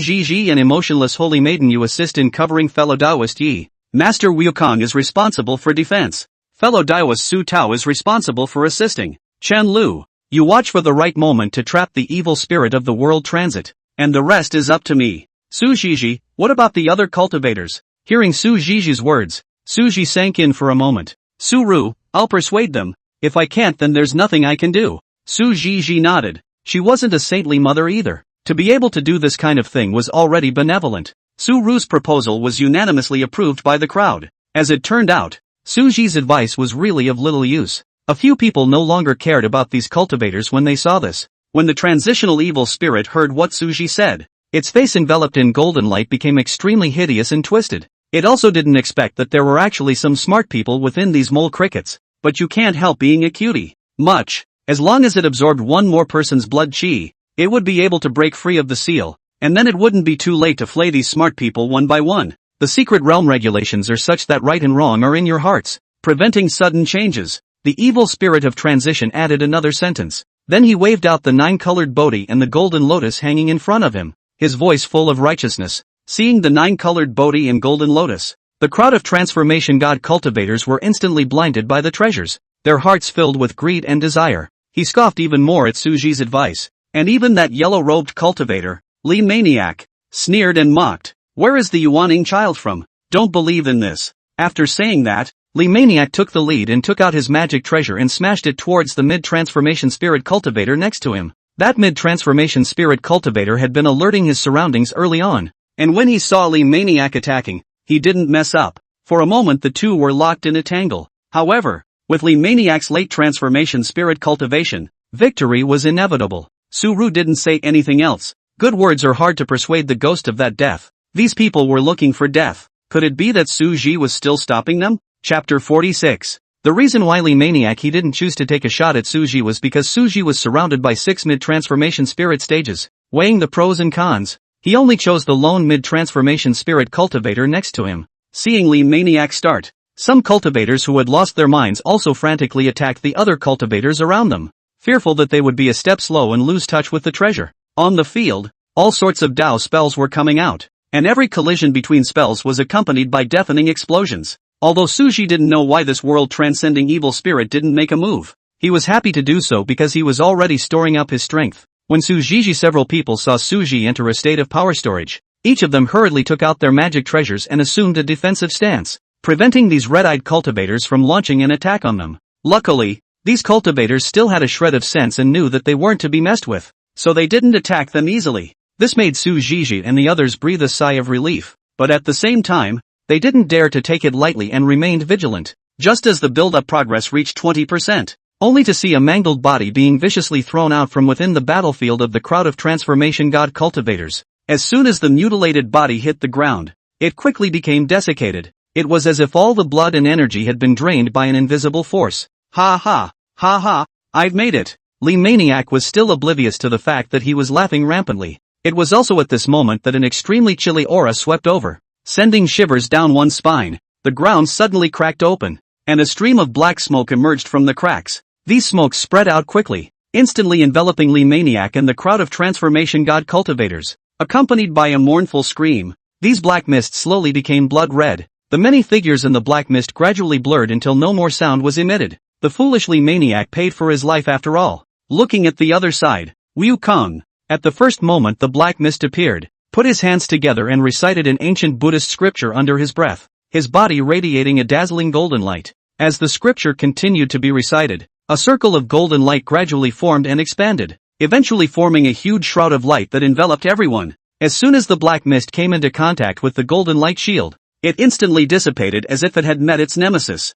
Ji and Emotionless Holy Maiden, you assist in covering fellow Taoist Yi. Master Wukong is responsible for defense. Fellow Taoist Su Tao is responsible for assisting. Chen Lu, you watch for the right moment to trap the evil spirit of the world transit, and the rest is up to me. Su Ji, what about the other cultivators? Hearing Su Ji's words, Su Ji sank in for a moment. Su Ru, I'll persuade them. If I can't, then there's nothing I can do. Su Zhizhi nodded. She wasn't a saintly mother either. To be able to do this kind of thing was already benevolent. Su Ru's proposal was unanimously approved by the crowd. As it turned out, Su Zhi's advice was really of little use. A few people no longer cared about these cultivators when they saw this. When the transitional evil spirit heard what Su Zhi said, its face enveloped in golden light became extremely hideous and twisted. It also didn't expect that there were actually some smart people within these mole crickets. But you can't help being a cutie. Much. As long as it absorbed one more person's blood chi, it would be able to break free of the seal, and then it wouldn't be too late to flay these smart people one by one. The secret realm regulations are such that right and wrong are in your hearts, preventing sudden changes. The evil spirit of transition added another sentence. Then he waved out the 9-colored Bodhi and the golden lotus hanging in front of him, his voice full of righteousness. Seeing the 9-colored Bodhi and golden lotus, the crowd of transformation god cultivators were instantly blinded by the treasures, their hearts filled with greed and desire. He scoffed even more at Su Zhi's advice, and even that yellow-robed cultivator, Li Maniac, sneered and mocked. Where is the Yuaning child from? Don't believe in this. After saying that, Li Maniac took the lead and took out his magic treasure and smashed it towards the mid-transformation spirit cultivator next to him. That mid-transformation spirit cultivator had been alerting his surroundings early on, and when he saw Li Maniac attacking, he didn't mess up. For a moment the two were locked in a tangle. However, with Li Maniac's late transformation spirit cultivation, victory was inevitable. Su Ru didn't say anything else. Good words are hard to persuade the ghost of that death. These people were looking for death. Could it be that Su Zhi was still stopping them? Chapter 46. The reason why Li Maniac he didn't choose to take a shot at Su Zhi was because Su Zhi was surrounded by 6 mid-transformation spirit stages. Weighing the pros and cons, he only chose the lone mid-transformation spirit cultivator next to him. Seeing Li Maniac start, some cultivators who had lost their minds also frantically attacked the other cultivators around them, fearful that they would be a step slow and lose touch with the treasure. On the field, all sorts of Dao spells were coming out, and every collision between spells was accompanied by deafening explosions. Although Su Zhi didn't know why this world-transcending evil spirit didn't make a move, he was happy to do so because he was already storing up his strength. When Su Zhi several people saw Su Zhi enter a state of power storage, each of them hurriedly took out their magic treasures and assumed a defensive stance, preventing these red-eyed cultivators from launching an attack on them. Luckily, these cultivators still had a shred of sense and knew that they weren't to be messed with, so they didn't attack them easily. This made Su Zhi and the others breathe a sigh of relief, but at the same time, they didn't dare to take it lightly and remained vigilant. Just as the build-up progress reached 20%, only to see a mangled body being viciously thrown out from within the battlefield of the crowd of transformation god cultivators. As soon as the mutilated body hit the ground, it quickly became desiccated. It was as if all the blood and energy had been drained by an invisible force. Ha ha, ha ha, I've made it. Li Maniac was still oblivious to the fact that he was laughing rampantly. It was also at this moment that an extremely chilly aura swept over, sending shivers down one's spine. The ground suddenly cracked open, and a stream of black smoke emerged from the cracks. These smokes spread out quickly, instantly enveloping Li Maniac and the crowd of transformation god cultivators. Accompanied by a mournful scream, these black mists slowly became blood red. The many figures in the black mist gradually blurred until no more sound was emitted. The foolish Li Maniac paid for his life after all. Looking at the other side, Wu Kong, at the first moment the black mist appeared, put his hands together and recited an ancient Buddhist scripture under his breath, his body radiating a dazzling golden light. As the scripture continued to be recited, a circle of golden light gradually formed and expanded, eventually forming a huge shroud of light that enveloped everyone. As soon as the black mist came into contact with the golden light shield, it instantly dissipated as if it had met its nemesis.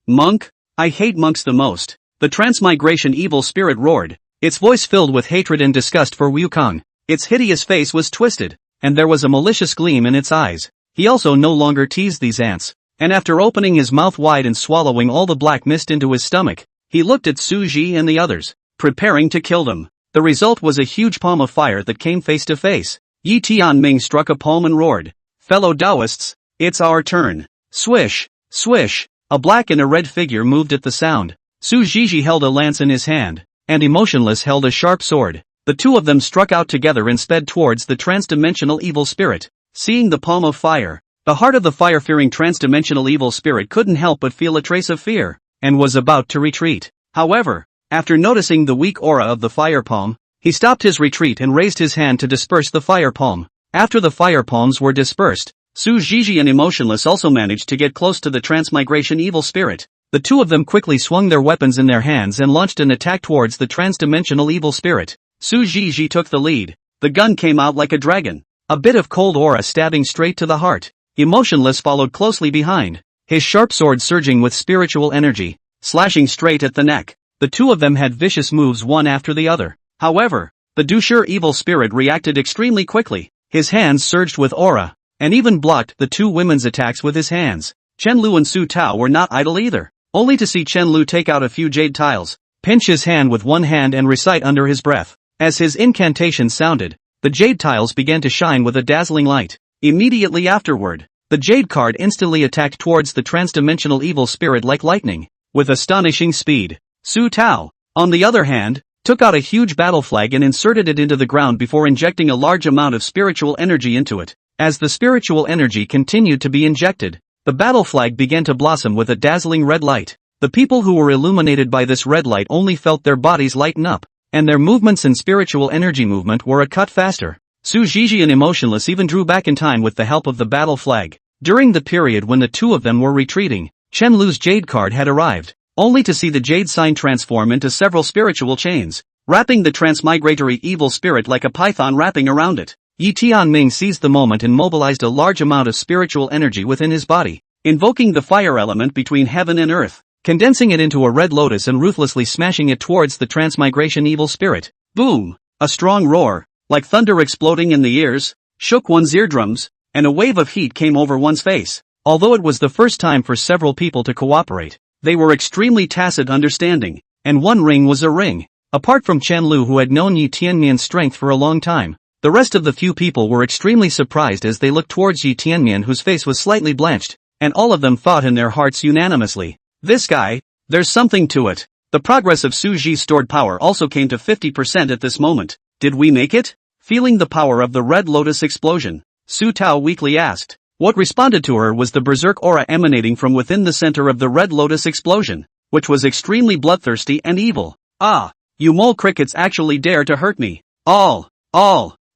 Monk? I hate monks the most. The transmigration evil spirit roared, its voice filled with hatred and disgust for Wukong. Its hideous face was twisted, and there was a malicious gleam in its eyes. He also no longer teased these ants, and after opening his mouth wide and swallowing all the black mist into his stomach, he looked at Su Zhi and the others, preparing to kill them. The result was a huge palm of fire that came face to face. Yi Tianming struck a palm and roared, "Fellow Taoists, it's our turn." Swish, swish, a black and a red figure moved at the sound. Su Zhi held a lance in his hand, and Emotionless held a sharp sword. The two of them struck out together and sped towards the transdimensional evil spirit. Seeing the palm of fire, the heart of the fire-fearing transdimensional evil spirit couldn't help but feel a trace of fear, and was about to retreat. However, after noticing the weak aura of the fire palm, he stopped his retreat and raised his hand to disperse the fire palm. After the fire palms were dispersed, Su Zhi and Emotionless also managed to get close to the transmigration evil spirit. The two of them quickly swung their weapons in their hands and launched an attack towards the trans-dimensional evil spirit. Su Zhizhi took the lead. The gun came out like a dragon. A bit of cold aura stabbing straight to the heart. Emotionless followed closely behind, his sharp sword surging with spiritual energy, slashing straight at the neck. The two of them had vicious moves one after the other. However, the Dushur evil spirit reacted extremely quickly. His hands surged with aura, and even blocked the two women's attacks with his hands. Chen Lu and Su Tao were not idle either, only to see Chen Lu take out a few jade tiles, pinch his hand with one hand and recite under his breath. As his incantation sounded, the jade tiles began to shine with a dazzling light. Immediately afterward, the jade card instantly attacked towards the transdimensional evil spirit like lightning, with astonishing speed. Su Tao, on the other hand, took out a huge battle flag and inserted it into the ground before injecting a large amount of spiritual energy into it. As the spiritual energy continued to be injected, the battle flag began to blossom with a dazzling red light. The people who were illuminated by this red light only felt their bodies lighten up, and their movements and spiritual energy movement were a cut faster. Su Zhizhi and Emotionless even drew back in time with the help of the battle flag. During the period when the two of them were retreating, Chen Lu's jade card had arrived, only to see the jade sign transform into several spiritual chains, wrapping the transmigratory evil spirit like a python wrapping around it. Yi Tianming seized the moment and mobilized a large amount of spiritual energy within his body, invoking the fire element between heaven and earth, condensing it into a red lotus and ruthlessly smashing it towards the transmigration evil spirit. Boom! A strong roar, like thunder exploding in the ears, shook one's eardrums, and a wave of heat came over one's face. Although it was the first time for several people to cooperate, they were extremely tacit understanding, and one ring was a ring. Apart from Chen Lu, who had known Yi Tianmian's strength for a long time, the rest of the few people were extremely surprised as they looked towards Yi Tianmian, whose face was slightly blanched, and all of them thought in their hearts unanimously, "This guy, there's something to it." The progress of Su Zhi's stored power also came to 50% at this moment. Did we make it? Feeling the power of the red lotus explosion, Su Tao weakly asked. What responded to her was the berserk aura emanating from within the center of the red lotus explosion, which was extremely bloodthirsty and evil. "Ah, you mole crickets actually dare to hurt me. All,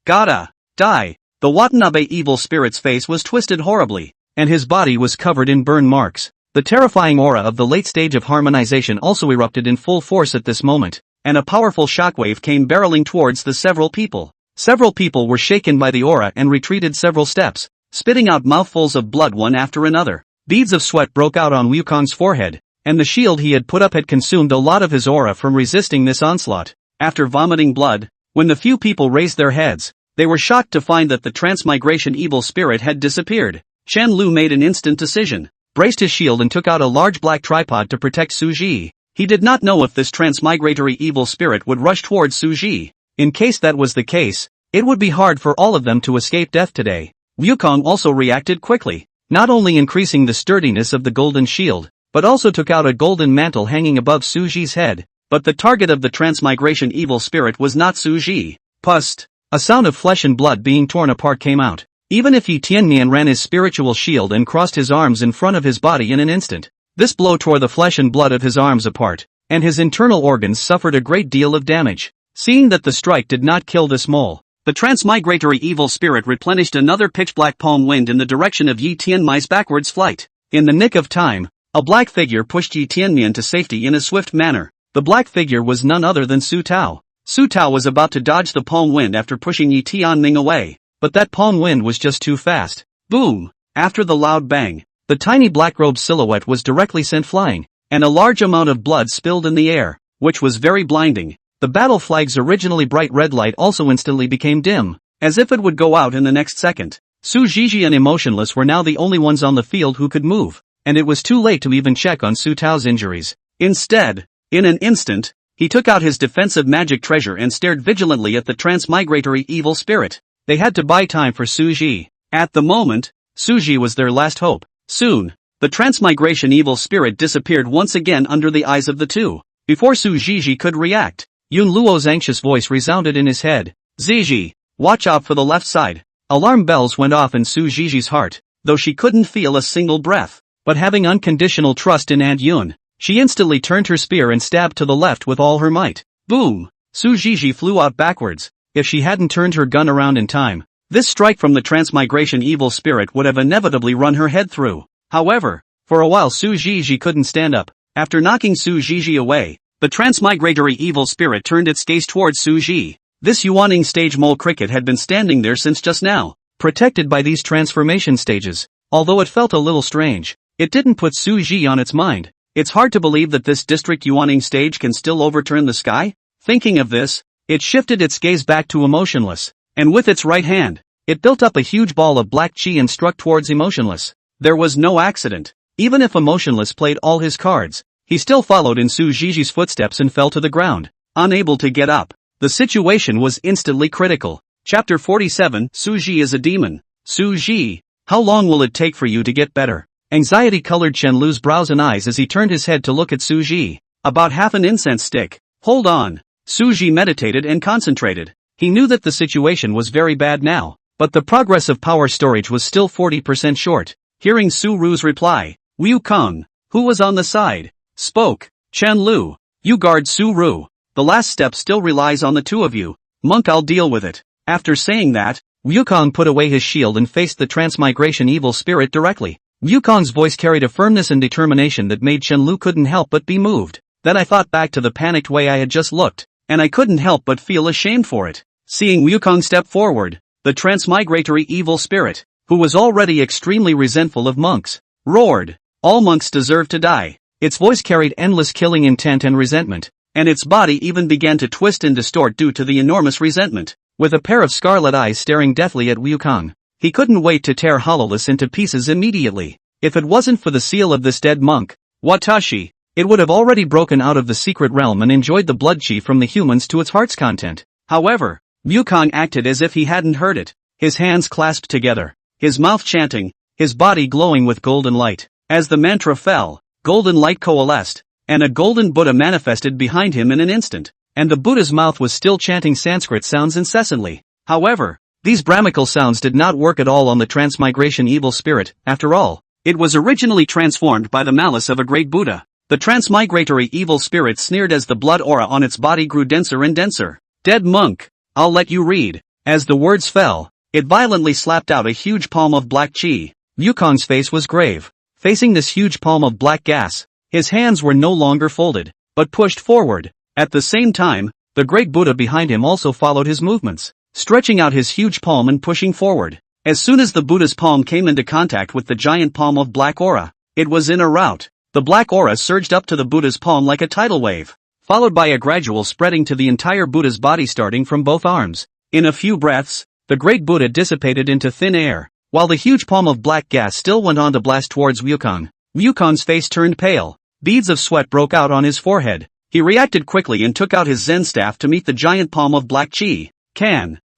gotta die." The Watanabe evil spirit's face was twisted horribly, and his body was covered in burn marks. The terrifying aura of the late stage of harmonization also erupted in full force at this moment, and a powerful shockwave came barreling towards the several people. Several people were shaken by the aura and retreated several steps, spitting out mouthfuls of blood one after another. Beads of sweat broke out on Wukong's forehead, and the shield he had put up had consumed a lot of his aura from resisting this onslaught. After vomiting blood, when the few people raised their heads, they were shocked to find that the transmigration evil spirit had disappeared. Chen Lu made an instant decision, braced his shield and took out a large black tripod to protect Su Zhi. He did not know if this transmigratory evil spirit would rush towards Su Zhi. In case that was the case, it would be hard for all of them to escape death today. Wukong also reacted quickly, not only increasing the sturdiness of the golden shield, but also took out a golden mantle hanging above Su Zhi's head. But the target of the transmigration evil spirit was not Su Zhi. Pust! A sound of flesh and blood being torn apart came out. Even if Yi Tianmian ran his spiritual shield and crossed his arms in front of his body in an instant, this blow tore the flesh and blood of his arms apart, and his internal organs suffered a great deal of damage. Seeing that the strike did not kill this mole, the transmigratory evil spirit replenished another pitch-black palm wind in the direction of Yi Tianmai's backwards flight. In the nick of time, a black figure pushed Yi Tianmian to safety in a swift manner. The black figure was none other than Su Tao. Su Tao was about to dodge the palm wind after pushing Yi Tianming away, but that palm wind was just too fast. Boom! After the loud bang, the tiny black-robed silhouette was directly sent flying, and a large amount of blood spilled in the air, which was very blinding. The battle flag's originally bright red light also instantly became dim, as if it would go out in the next second. Su Zhizhi and Emotionless were now the only ones on the field who could move, and it was too late to even check on Su Tao's injuries. Instead, in an instant, he took out his defensive magic treasure and stared vigilantly at the transmigratory evil spirit. They had to buy time for Su Zhi. At the moment, Su Zhi was their last hope. Soon, the transmigration evil spirit disappeared once again under the eyes of the two. Before Su Zhizhi could react, Yun Luo's anxious voice resounded in his head. "Zhizhi, watch out for the left side." Alarm bells went off in Su Zhizhi's heart, though she couldn't feel a single breath. But having unconditional trust in Aunt Yun, she instantly turned her spear and stabbed to the left with all her might. Boom! Su Zhizhi flew out backwards. If she hadn't turned her gun around in time, this strike from the transmigration evil spirit would have inevitably run her head through. However, for a while Su Zhizhi couldn't stand up, After knocking Su Zhizhi away, the transmigratory evil spirit turned its gaze towards Su Zhi. This yawning stage mole cricket had been standing there since just now, protected by these transformation stages. Although it felt a little strange, it didn't put Su Zhi on its mind. It's hard to believe that this district yawning stage can still overturn the sky? Thinking of this, it shifted its gaze back to Emotionless, and with its right hand, it built up a huge ball of black chi and struck towards Emotionless. There was no accident. Even if Emotionless played all his cards, he still followed in Su Zhiji's footsteps and fell to the ground, unable to get up. The situation was instantly critical. Chapter 47, Su Zhi is a demon. Su Zhi, how long will it take for you to get better? Anxiety colored Chen Lu's brows and eyes as he turned his head to look at Su Zhi. About half an incense stick. Hold on. Su Zhi meditated and concentrated. He knew that the situation was very bad now, but the progress of power storage was still 40% short. Hearing Su Ru's reply, Wu Kong, who was on the side, spoke. Chen Lu, you guard Su Ru. The last step still relies on the two of you. Monk, I'll deal with it. After saying that, Wukong put away his shield and faced the transmigration evil spirit directly. Wukong's voice carried a firmness and determination that made Chen Lu couldn't help but be moved. Then I thought back to the panicked way I had just looked, and I couldn't help but feel ashamed for it. Seeing Wukong step forward, the transmigratory evil spirit, who was already extremely resentful of monks, roared, all monks deserve to die. Its voice carried endless killing intent and resentment, and its body even began to twist and distort due to the enormous resentment. With a pair of scarlet eyes staring deathly at Wukong, he couldn't wait to tear Hololess into pieces immediately. If it wasn't for the seal of this dead monk, Watashi, it would have already broken out of the secret realm and enjoyed the blood chi from the humans to its heart's content. However, Wukong acted as if he hadn't heard it, his hands clasped together, his mouth chanting, his body glowing with golden light. As the mantra fell, golden light coalesced, and a golden Buddha manifested behind him in an instant, and the Buddha's mouth was still chanting Sanskrit sounds incessantly. However, these Brahmical sounds did not work at all on the transmigration evil spirit. After all, it was originally transformed by the malice of a great Buddha. The transmigratory evil spirit sneered as the blood aura on its body grew denser and denser. Dead monk, I'll let you read. As the words fell, it violently slapped out a huge palm of black chi. Wukong's face was grave. Facing this huge palm of black gas, his hands were no longer folded, but pushed forward. At the same time, the great Buddha behind him also followed his movements, stretching out his huge palm and pushing forward. As soon as the Buddha's palm came into contact with the giant palm of black aura, it was in a rout. The black aura surged up to the Buddha's palm like a tidal wave, followed by a gradual spreading to the entire Buddha's body starting from both arms. In a few breaths, the great Buddha dissipated into thin air, while the huge palm of black gas still went on to blast towards Wukong. Wukong's face turned pale. Beads of sweat broke out on his forehead. He reacted quickly and took out his Zen staff to meet the giant palm of black chi.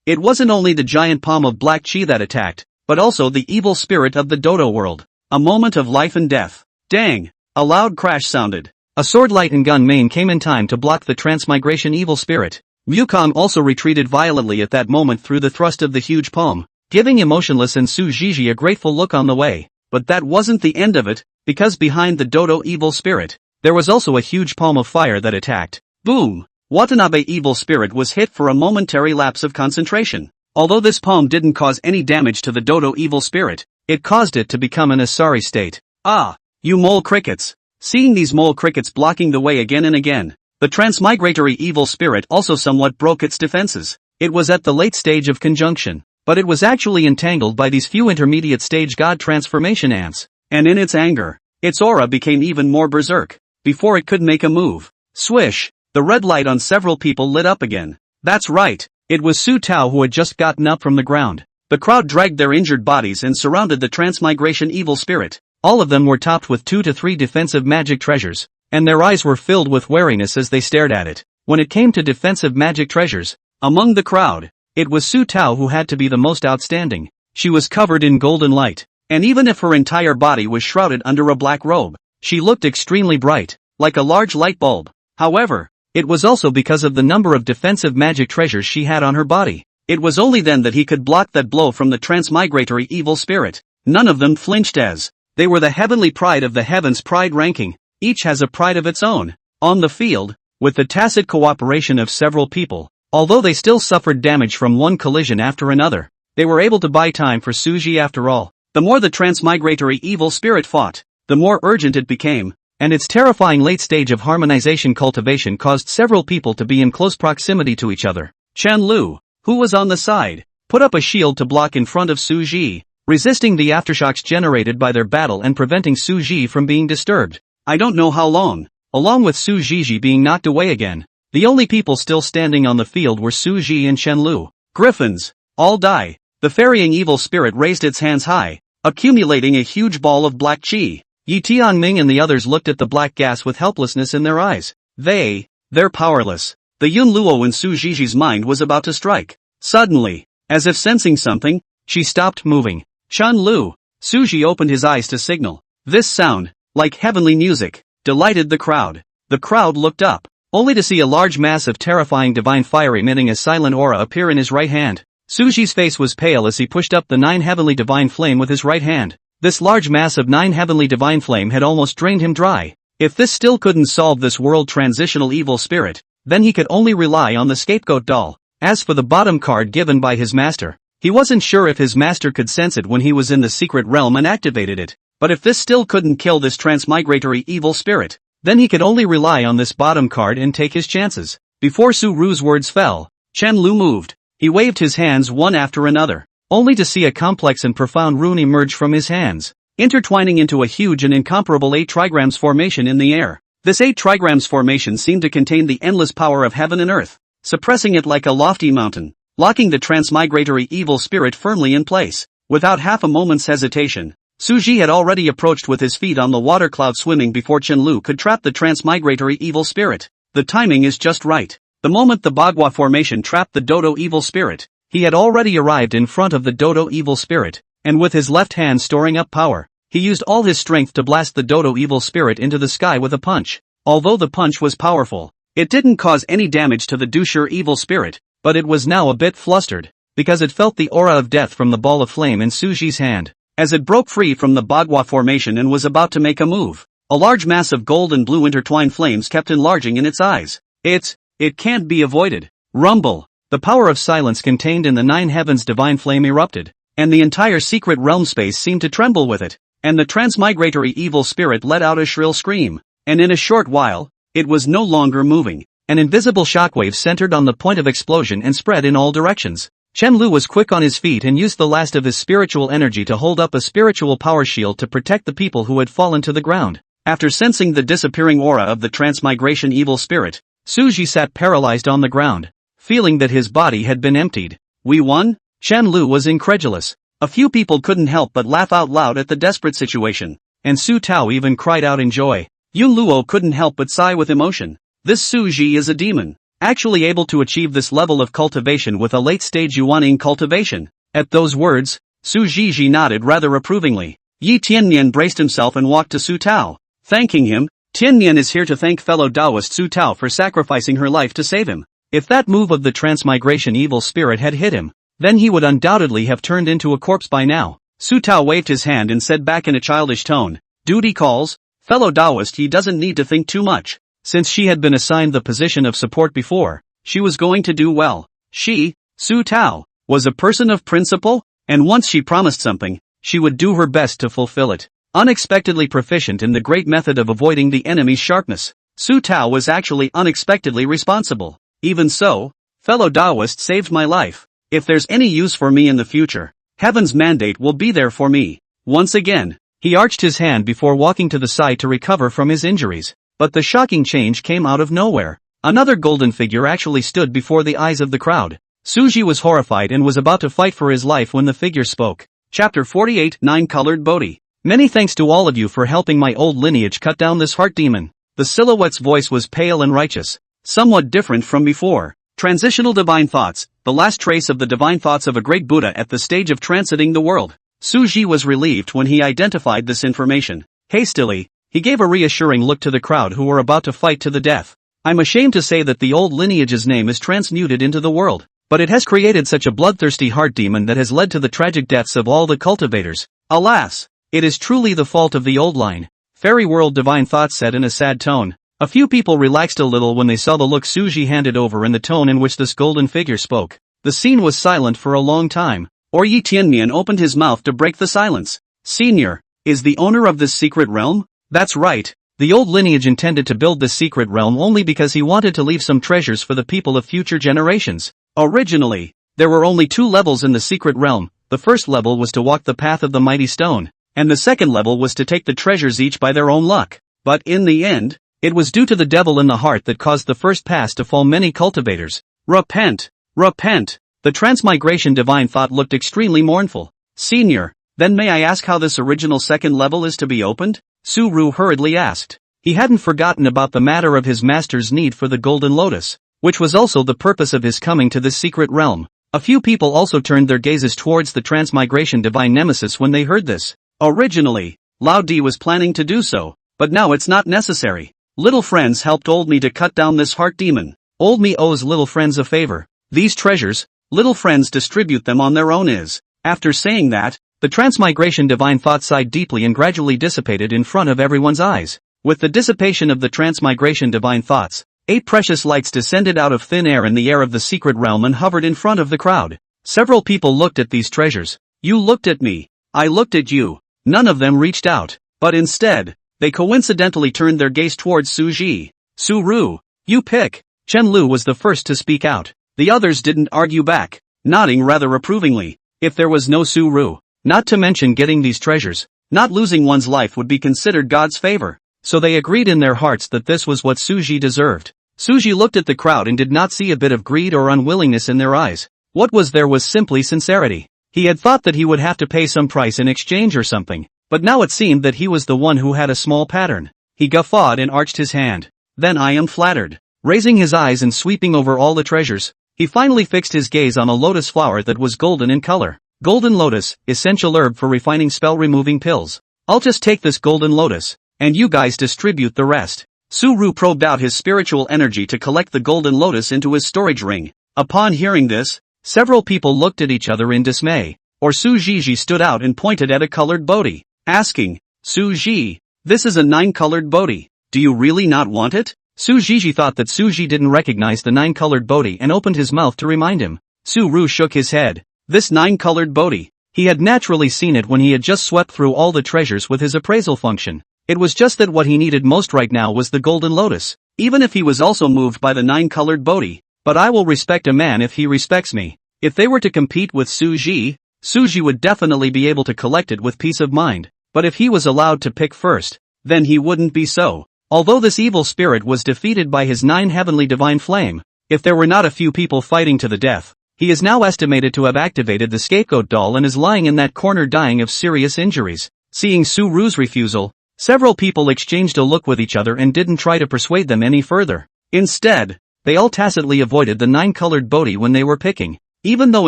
It wasn't only the giant palm of black chi that attacked, but also the evil spirit of the Dodo world. A moment of life and death. Dang! A loud crash sounded. A sword light and gun main came in time to block the transmigration evil spirit. Wukong also retreated violently at that moment through the thrust of the huge palm, giving Emotionless and Su Zhizhi a grateful look on the way. But that wasn't the end of it, because behind the Dodo evil spirit, there was also a huge palm of fire that attacked. Boom! Watanabe evil spirit was hit for a momentary lapse of concentration. Although this palm didn't cause any damage to the Dodo evil spirit, it caused it to become in a sorry state. Ah! You mole crickets! Seeing these mole crickets blocking the way again and again, the transmigratory evil spirit also somewhat broke its defenses. It was at the late stage of conjunction, but it was actually entangled by these few intermediate stage god transformation ants, and in its anger, its aura became even more berserk. Before it could make a move, swish, the red light on several people lit up again. That's right, it was Su Tao who had just gotten up from the ground. The crowd dragged their injured bodies and surrounded the transmigration evil spirit. All of them were topped with 2 to 3 defensive magic treasures, and their eyes were filled with wariness as they stared at it. When it came to defensive magic treasures, among the crowd, it was Su Tao who had to be the most outstanding. She was covered in golden light, and even if her entire body was shrouded under a black robe, she looked extremely bright, like a large light bulb. However, it was also because of the number of defensive magic treasures she had on her body. It was only then that he could block that blow from the transmigratory evil spirit. None of them flinched as they were the heavenly pride of the heavens pride ranking. Each has a pride of its own. On the field, with the tacit cooperation of several people, although they still suffered damage from one collision after another, they were able to buy time for Suji after all. The more the transmigratory evil spirit fought, the more urgent it became. and its terrifying late stage of harmonization cultivation caused several people to be in close proximity to each other. Chen Lu, who was on the side, put up a shield to block in front of Su Ji, resisting the aftershocks generated by their battle and preventing Su Ji from being disturbed. I don't know how long. Along with Su Ji being knocked away again, the only people still standing on the field were Su Ji and Chen Lu. Griffins, all die. The ferrying evil spirit raised its hands high, accumulating a huge ball of black chi. Yi Tianming and the others looked at the black gas with helplessness in their eyes. They're powerless. The Yun Luo in Su Ji's mind was about to strike. Suddenly, as if sensing something, she stopped moving. Chen Lu, Su Ji opened his eyes to signal. This sound, like heavenly music, delighted the crowd. The crowd looked up, only to see a large mass of terrifying divine fire emitting a silent aura appear in his right hand. Su Ji's face was pale as he pushed up the 9 heavenly divine flame with his right hand. This large mass of 9 heavenly divine flame had almost drained him dry. If this still couldn't solve this world transitional evil spirit, then he could only rely on the scapegoat doll. As for the bottom card given by his master, he wasn't sure if his master could sense it when he was in the secret realm and activated it. But if this still couldn't kill this transmigratory evil spirit, then he could only rely on this bottom card and take his chances. Before Su Ru's words fell, Chen Lu moved. He waved his hands one after another, only to see a complex and profound rune emerge from his hands, intertwining into a huge and incomparable 8 trigrams formation in the air. This 8 trigrams formation seemed to contain the endless power of heaven and earth, suppressing it like a lofty mountain, locking the transmigratory evil spirit firmly in place. Without half a moment's hesitation, Su Ji had already approached with his feet on the water cloud swimming before Chen Lu could trap the transmigratory evil spirit. The timing is just right. The moment the Bagua formation trapped the Dodo evil spirit, he had already arrived in front of the Dodo evil spirit, and with his left hand storing up power, he used all his strength to blast the Dodo evil spirit into the sky with a punch. Although the punch was powerful, it didn't cause any damage to the Dusher evil spirit, but it was now a bit flustered, because it felt the aura of death from the ball of flame in Su Ji's hand. As it broke free from the Bagua formation and was about to make a move, a large mass of gold and blue intertwined flames kept enlarging in its eyes. It can't be avoided. Rumble. The power of silence contained in the 9 heavens divine flame erupted, and the entire secret realm space seemed to tremble with it, and the transmigratory evil spirit let out a shrill scream, and in a short while, it was no longer moving. An invisible shockwave centered on the point of explosion and spread in all directions. Chen Lu was quick on his feet and used the last of his spiritual energy to hold up a spiritual power shield to protect the people who had fallen to the ground. After sensing the disappearing aura of the transmigration evil spirit, Su Ji sat paralyzed on the ground, feeling that his body had been emptied. We won? Chen Lu was incredulous. A few people couldn't help but laugh out loud at the desperate situation, and Su Tao even cried out in joy. Yun Luo couldn't help but sigh with emotion. This Su Ji is a demon, actually able to achieve this level of cultivation with a late-stage Yuaning cultivation. At those words, Su Ji nodded rather approvingly. Yi Tiannian braced himself and walked to Su Tao, thanking him. Tiannian is here to thank fellow Taoist Su Tao for sacrificing her life to save him. If that move of the transmigration evil spirit had hit him, then he would undoubtedly have turned into a corpse by now. Su Tao waved his hand and said back in a childish tone, duty calls, fellow Taoist, he doesn't need to think too much. Since she had been assigned the position of support before, she was going to do well. She, Su Tao, was a person of principle, and once she promised something, she would do her best to fulfill it. Unexpectedly proficient in the great method of avoiding the enemy's sharpness, Su Tao was actually unexpectedly responsible. Even so, fellow Taoist saved my life. If there's any use for me in the future, heaven's mandate will be there for me. Once again, he arched his hand before walking to the side to recover from his injuries. But the shocking change came out of nowhere. Another golden figure actually stood before the eyes of the crowd. Su Ji was horrified and was about to fight for his life when the figure spoke. Chapter 48, 9-Colored Bodhi. Many thanks to all of you for helping my old lineage cut down this heart demon. The silhouette's voice was pale and righteous, somewhat different from before. Transitional divine thoughts, the last trace of the divine thoughts of a great Buddha at the stage of transiting the world. Su Ji was relieved when he identified this information. Hastily, he gave a reassuring look to the crowd who were about to fight to the death. I'm ashamed to say that the old lineage's name is transmuted into the world, but it has created such a bloodthirsty heart demon that has led to the tragic deaths of all the cultivators. Alas! It is truly the fault of the old line. Fairy World Divine Thoughts said in a sad tone. A few people relaxed a little when they saw the look Su Ji handed over and the tone in which this golden figure spoke. The scene was silent for a long time. Or Yi Tianmian opened his mouth to break the silence. Senior, is the owner of this secret realm? That's right, The old lineage intended to build this secret realm only because he wanted to leave some treasures for the people of future generations. Originally, there were only 2 levels in the secret realm. The first level was to walk the path of the mighty stone, and the second level was to take the treasures each by their own luck. But in the end, it was due to the devil in the heart that caused the first pass to fall many cultivators. Repent! Repent! The transmigration divine thought looked extremely mournful. Senior, then may I ask how this original second level is to be opened? Su-Ru hurriedly asked. He hadn't forgotten about the matter of his master's need for the golden lotus, which was also the purpose of his coming to this secret realm. A few people also turned their gazes towards the transmigration divine nemesis when they heard this. Originally, Lao Di was planning to do so, but now it's not necessary. Little friends helped old me to cut down this heart demon. Old me owes little friends a favor. These treasures, little friends distribute them on their own is. After saying that, the transmigration divine thought sighed deeply and gradually dissipated in front of everyone's eyes. With the dissipation of the transmigration divine thoughts, 8 precious lights descended out of thin air in the air of the secret realm and hovered in front of the crowd. Several people looked at these treasures. You looked at me. I looked at you. None of them reached out, but instead, they coincidentally turned their gaze towards Su-Ji. Su-Ru, you pick. Chen Lu was the first to speak out. The others didn't argue back, nodding rather approvingly. If there was no Su-Ru, not to mention getting these treasures, not losing one's life would be considered God's favor. So they agreed in their hearts that this was what Su-Ji deserved. Su-Ji looked at the crowd and did not see a bit of greed or unwillingness in their eyes. What was there was simply sincerity. He had thought that he would have to pay some price in exchange or something, but now it seemed that he was the one who had a small pattern. He guffawed and arched his hand. Then I am flattered. Raising his eyes and sweeping over all the treasures, he finally fixed his gaze on a lotus flower that was golden in color. Golden lotus, essential herb for refining spell-removing pills. I'll just take this golden lotus, and you guys distribute the rest. Su-Ru probed out his spiritual energy to collect the golden lotus into his storage ring. Upon hearing this, several people looked at each other in dismay. Or Su-Ji stood out and pointed at a colored Bodhi, asking, Su-Ji, this is a 9-colored Bodhi. Do you really not want it? Su-Ji thought that Su-Ji didn't recognize the 9-colored Bodhi and opened his mouth to remind him. Su-Ru shook his head. This 9-colored Bodhi. He had naturally seen it when he had just swept through all the treasures with his appraisal function. It was just that what he needed most right now was the golden lotus, even if he was also moved by the 9-colored Bodhi. But I will respect a man if he respects me. If they were to compete with Su-Ji, Su-Ji would definitely be able to collect it with peace of mind. But if he was allowed to pick first, then he wouldn't be so. Although this evil spirit was defeated by his 9 heavenly divine flame, if there were not a few people fighting to the death, he is now estimated to have activated the scapegoat doll and is lying in that corner dying of serious injuries. Seeing Su-Ru's refusal, several people exchanged a look with each other and didn't try to persuade them any further. Instead, they all tacitly avoided the 9-colored Bodhi when they were picking. Even though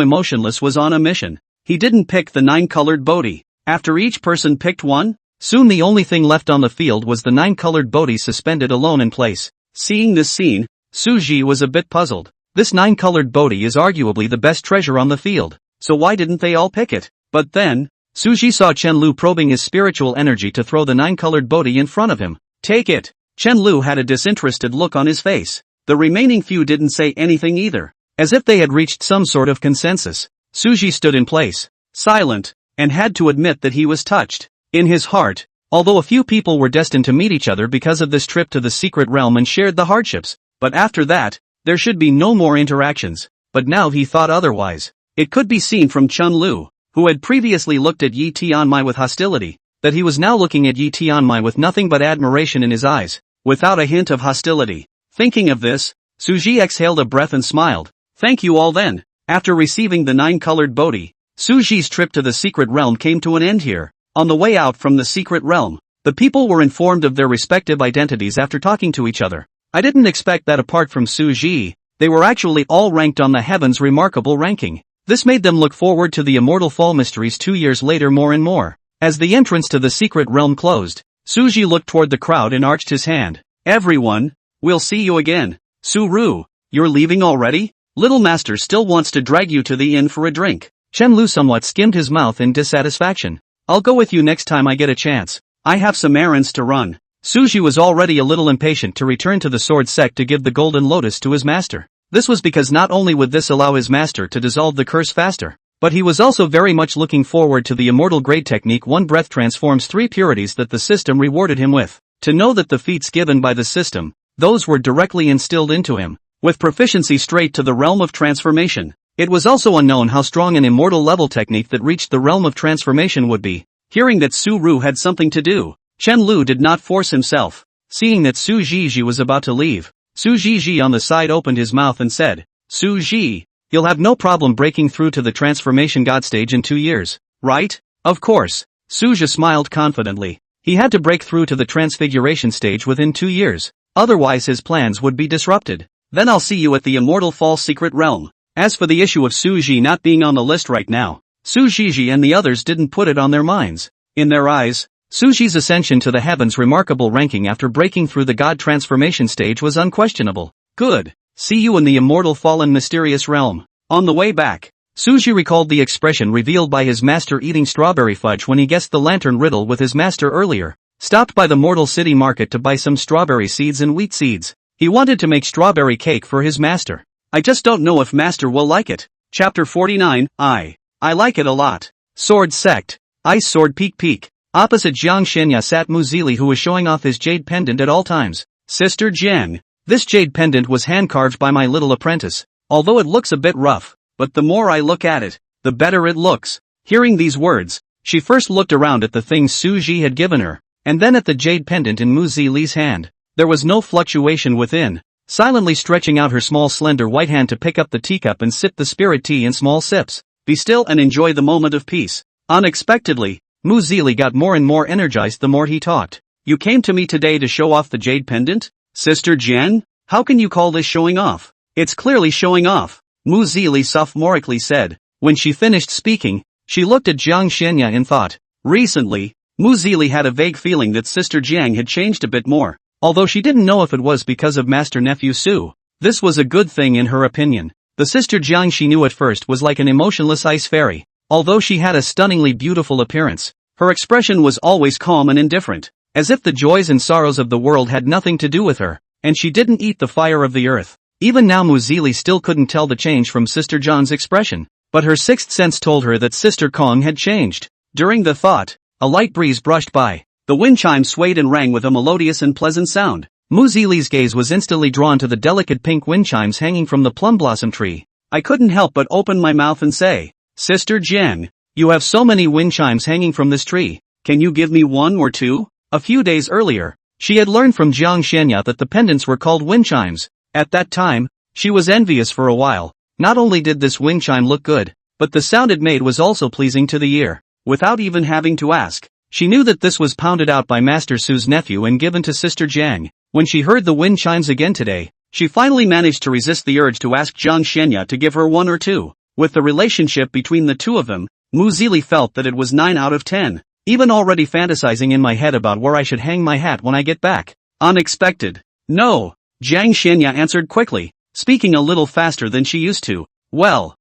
Emotionless was on a mission, he didn't pick the 9-colored Bodhi. After each person picked one, soon the only thing left on the field was the 9-colored Bodhi suspended alone in place. Seeing this scene, Su-Ji was a bit puzzled. This 9-colored Bodhi is arguably the best treasure on the field, so why didn't they all pick it? But then, Su-Ji saw Chen Lu probing his spiritual energy to throw the 9-colored Bodhi in front of him. Take it! Chen Lu had a disinterested look on his face. The remaining few didn't say anything either, as if they had reached some sort of consensus. Su-Ji stood in place, silent, and had to admit that he was touched. In his heart, although a few people were destined to meet each other because of this trip to the secret realm and shared the hardships, but after that, there should be no more interactions. But now he thought otherwise. It could be seen from Chen Lu, who had previously looked at Yi Tianmai with hostility, that he was now looking at Yi Tianmai with nothing but admiration in his eyes, without a hint of hostility. Thinking of this, Su-Ji exhaled a breath and smiled. Thank you all then. After receiving the 9-colored Bodhi, Su-Ji's trip to the secret realm came to an end here. On the way out from the secret realm, the people were informed of their respective identities after talking to each other. I didn't expect that apart from Su-Ji, they were actually all ranked on the Heaven's remarkable ranking. This made them look forward to the immortal fall mysteries 2 years later more and more. As the entrance to the secret realm closed, Su-Ji looked toward the crowd and arched his hand. Everyone, we'll see you again. Su-Ru, you're leaving already? Little Master still wants to drag you to the inn for a drink. Chen Lu somewhat skimmed his mouth in dissatisfaction. I'll go with you next time I get a chance. I have some errands to run. Su-Ji was already a little impatient to return to the sword sect to give the golden lotus to his master. This was because not only would this allow his master to dissolve the curse faster, but he was also very much looking forward to the immortal grade technique one breath transforms 3 purities that the system rewarded him with. To know that the feats given by the system, those were directly instilled into him, with proficiency straight to the realm of transformation. It was also unknown how strong an immortal level technique that reached the realm of transformation would be. Hearing that Su Ru had something to do, Chen Lu did not force himself. Seeing that Su Zhizhi was about to leave, Su Zhizhi on the side opened his mouth and said, Su Zhi, you'll have no problem breaking through to the transformation god stage in 2 years, right? Of course. Su Zhi smiled confidently. He had to break through to the transfiguration stage within 2 years, otherwise his plans would be disrupted. Then I'll see you at the immortal false secret realm. As for the issue of Su Zhi not being on the list right now, Su Zhizhi and the others didn't put it on their minds. In their eyes, Su Zhi's ascension to the heavens' remarkable ranking after breaking through the god transformation stage was unquestionable. Good. See you in the immortal fallen mysterious realm. On the way back, Su Zhi recalled the expression revealed by his master eating strawberry fudge when he guessed the lantern riddle with his master earlier. Stopped by the mortal city market to buy some strawberry seeds and wheat seeds. He wanted to make strawberry cake for his master. I just don't know if master will like it. Chapter 49, I like it a lot. Sword Sect. Ice Sword Peak. Opposite Jiang Shenya sat Mu Zili, who was showing off his jade pendant at all times. Sister Jiang, this jade pendant was hand-carved by my little apprentice. Although it looks a bit rough, but the more I look at it, the better it looks. Hearing these words, she first looked around at the things Su Zhi had given her, and then at the jade pendant in Mu Zili's hand. There was no fluctuation within. Silently stretching out her small slender white hand to pick up the teacup and sip the spirit tea in small sips. Be still and enjoy the moment of peace. Unexpectedly, Mu Zili got more and more energized the more he talked. You came to me today to show off the jade pendant? Sister Jian? How can you call this showing off? It's clearly showing off, Mu Zili sophomorically said. When she finished speaking, she looked at Jiang Shenya in thought. Recently, Mu Zili had a vague feeling that Sister Jiang had changed a bit more. Although she didn't know if it was because of Master Nephew Su. This was a good thing in her opinion. The Sister Jiang she knew at first was like an emotionless ice fairy. Although she had a stunningly beautiful appearance, her expression was always calm and indifferent, as if the joys and sorrows of the world had nothing to do with her, and she didn't eat the fire of the earth. Even now Mu Zili still couldn't tell the change from Sister John's expression, but her sixth sense told her that Sister Kong had changed. During the thought, a light breeze brushed by. The wind chime swayed and rang with a melodious and pleasant sound. Mu Zili's gaze was instantly drawn to the delicate pink wind chimes hanging from the plum blossom tree. I couldn't help but open my mouth and say, Sister Jiang, you have so many wind chimes hanging from this tree, can you give me one or two? A few days earlier, she had learned from Jiang Shenya that the pendants were called wind chimes. At that time, she was envious for a while. Not only did this wind chime look good, but the sound it made was also pleasing to the ear. Without even having to ask, she knew that this was pounded out by Master Su's nephew and given to Sister Jiang. When she heard the wind chimes again today, she finally managed to resist the urge to ask Jiang Shenya to give her one or two. With the relationship between the two of them, Mu Zili felt that it was 9 out of 10. Even already fantasizing in my head about where I should hang my hat when I get back. Unexpected. No, Jiang Shenya answered quickly, speaking a little faster than she used to. Well,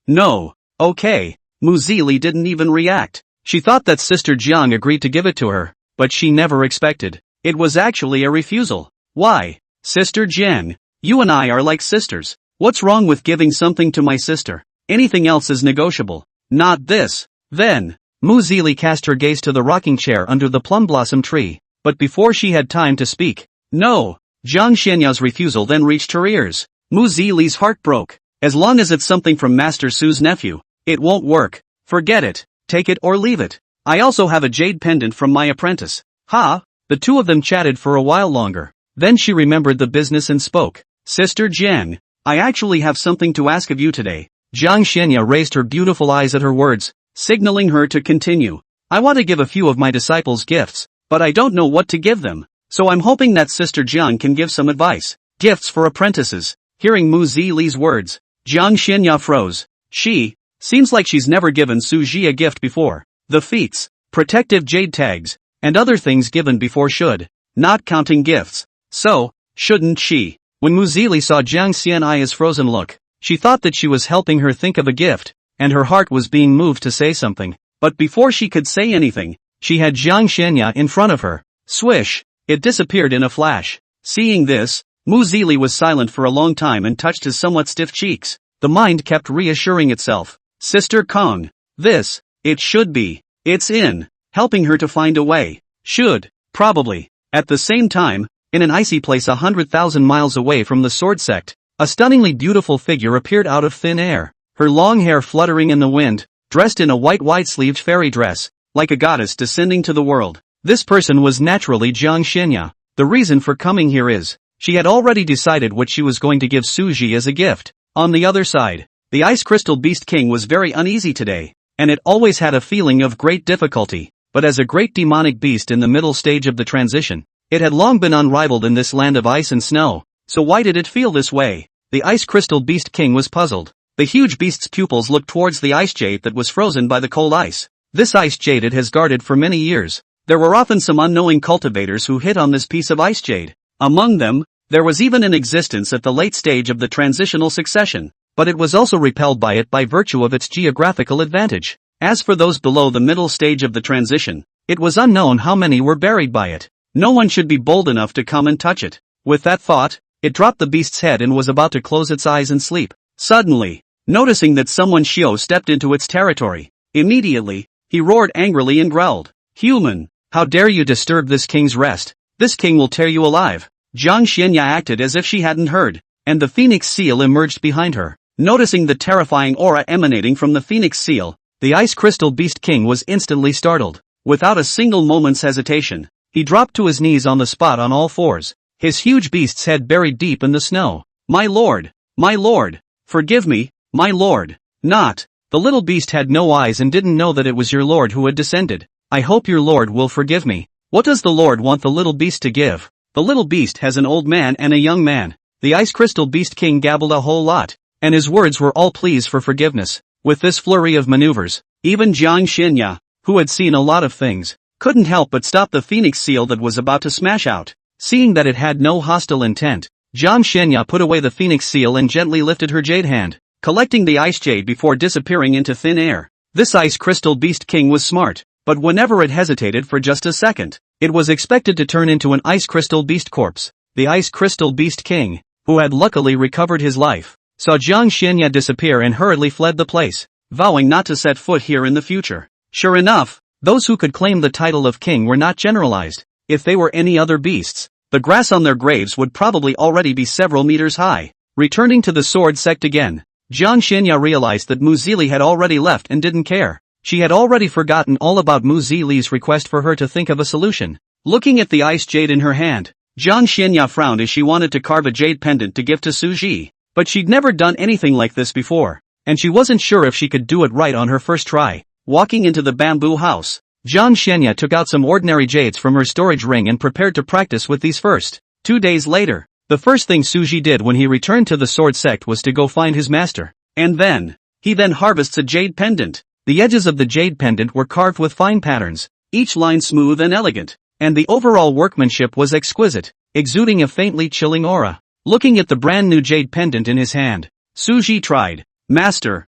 no, okay. Mu Zili didn't even react. She thought that Sister Jiang agreed to give it to her, but she never expected. It was actually a refusal. Why? Sister Jiang, you and I are like sisters. What's wrong with giving something to my sister? Anything else is negotiable. Not this. Then, Mu Zili cast her gaze to the rocking chair under the plum blossom tree, but before she had time to speak, no, Jiang Shenya's refusal then reached her ears. Mu Zili's heart broke. As long as it's something from Master Su's nephew, it won't work. Forget it. Take it or leave it. I also have a jade pendant from my apprentice. Ha! The two of them chatted for a while longer. Then she remembered the business and spoke. Sister Jiang, I actually have something to ask of you today. Jiang Shenya raised her beautiful eyes at her words, signaling her to continue. I want to give a few of my disciples gifts, but I don't know what to give them. So I'm hoping that Sister Jiang can give some advice. Gifts for apprentices. Hearing Mu Zili's words, Jiang Shenya froze. Seems like she's never given Su Zhi a gift before. The feats, protective jade tags, and other things given before should, not counting gifts. So, shouldn't she? When Mu Zili saw Jiang Xian's frozen look, she thought that she was helping her think of a gift, and her heart was being moved to say something. But before she could say anything, she had Jiang Shenya in front of her. Swish! It disappeared in a flash. Seeing this, Mu Zili was silent for a long time and touched his somewhat stiff cheeks. The mind kept reassuring itself. Sister Kong. It should be. It's in. Helping her to find a way. Should. Probably. At the same time, in an icy place 100,000 miles away from the sword sect, a stunningly beautiful figure appeared out of thin air, her long hair fluttering in the wind, dressed in a white wide-sleeved fairy dress, like a goddess descending to the world. This person was naturally Jiang Xinya. The reason for coming here is, she had already decided what she was going to give Suji as a gift. On the other side, the Ice Crystal Beast King was very uneasy today, and it always had a feeling of great difficulty, but as a great demonic beast in the middle stage of the transition, it had long been unrivaled in this land of ice and snow. So why did it feel this way? The Ice Crystal Beast King was puzzled. The huge beast's pupils looked towards the ice jade that was frozen by the cold ice. This ice jade it has guarded for many years. There were often some unknowing cultivators who hit on this piece of ice jade. Among them, there was even an existence at the late stage of the transitional succession, but it was also repelled by it by virtue of its geographical advantage. As for those below the middle stage of the transition, it was unknown how many were buried by it. No one should be bold enough to come and touch it. With that thought, it dropped the beast's head and was about to close its eyes and sleep. Suddenly, noticing that someone Shio stepped into its territory, immediately, he roared angrily and growled, "Human, how dare you disturb this king's rest? This king will tear you alive." Jiang Xinya acted as if she hadn't heard, and the phoenix seal emerged behind her. Noticing the terrifying aura emanating from the phoenix seal, the Ice Crystal Beast King was instantly startled. Without a single moment's hesitation, he dropped to his knees on the spot on all fours, his huge beast's head buried deep in the snow. My lord, forgive me, my lord." Not. The little beast had no eyes and didn't know that it was your lord who had descended. "I hope your lord will forgive me." What does the lord want the little beast to give? The little beast has an old man and a young man. The Ice Crystal Beast King gabbled a whole lot, and his words were all pleas for forgiveness. With this flurry of maneuvers, even Jiang Xinya, who had seen a lot of things, couldn't help but stop the phoenix seal that was about to smash out. Seeing that it had no hostile intent, Jiang Xinya put away the phoenix seal and gently lifted her jade hand, collecting the ice jade before disappearing into thin air. This Ice Crystal Beast King was smart, but whenever it hesitated for just a second, it was expected to turn into an Ice Crystal Beast corpse. The Ice Crystal Beast King, who had luckily recovered his life, saw Jiang Xinya disappear and hurriedly fled the place, vowing not to set foot here in the future. Sure enough, those who could claim the title of king were not generalized. If they were any other beasts, the grass on their graves would probably already be several meters high. Returning to the sword sect again, Jiang Xinya realized that Mu Zili had already left and didn't care. She had already forgotten all about Mu Zili's request for her to think of a solution. Looking at the ice jade in her hand, Jiang Xinya frowned as she wanted to carve a jade pendant to give to Suji. But she'd never done anything like this before, and she wasn't sure if she could do it right on her first try. Walking into the bamboo house, Jiang Xinya took out some ordinary jades from her storage ring and prepared to practice with these first. 2 days later, the first thing Suji did when he returned to the sword sect was to go find his master. And then, he harvests a jade pendant. The edges of the jade pendant were carved with fine patterns, each line smooth and elegant, and the overall workmanship was exquisite, exuding a faintly chilling aura. Looking at the brand new jade pendant in his hand, Suji tried, "Master,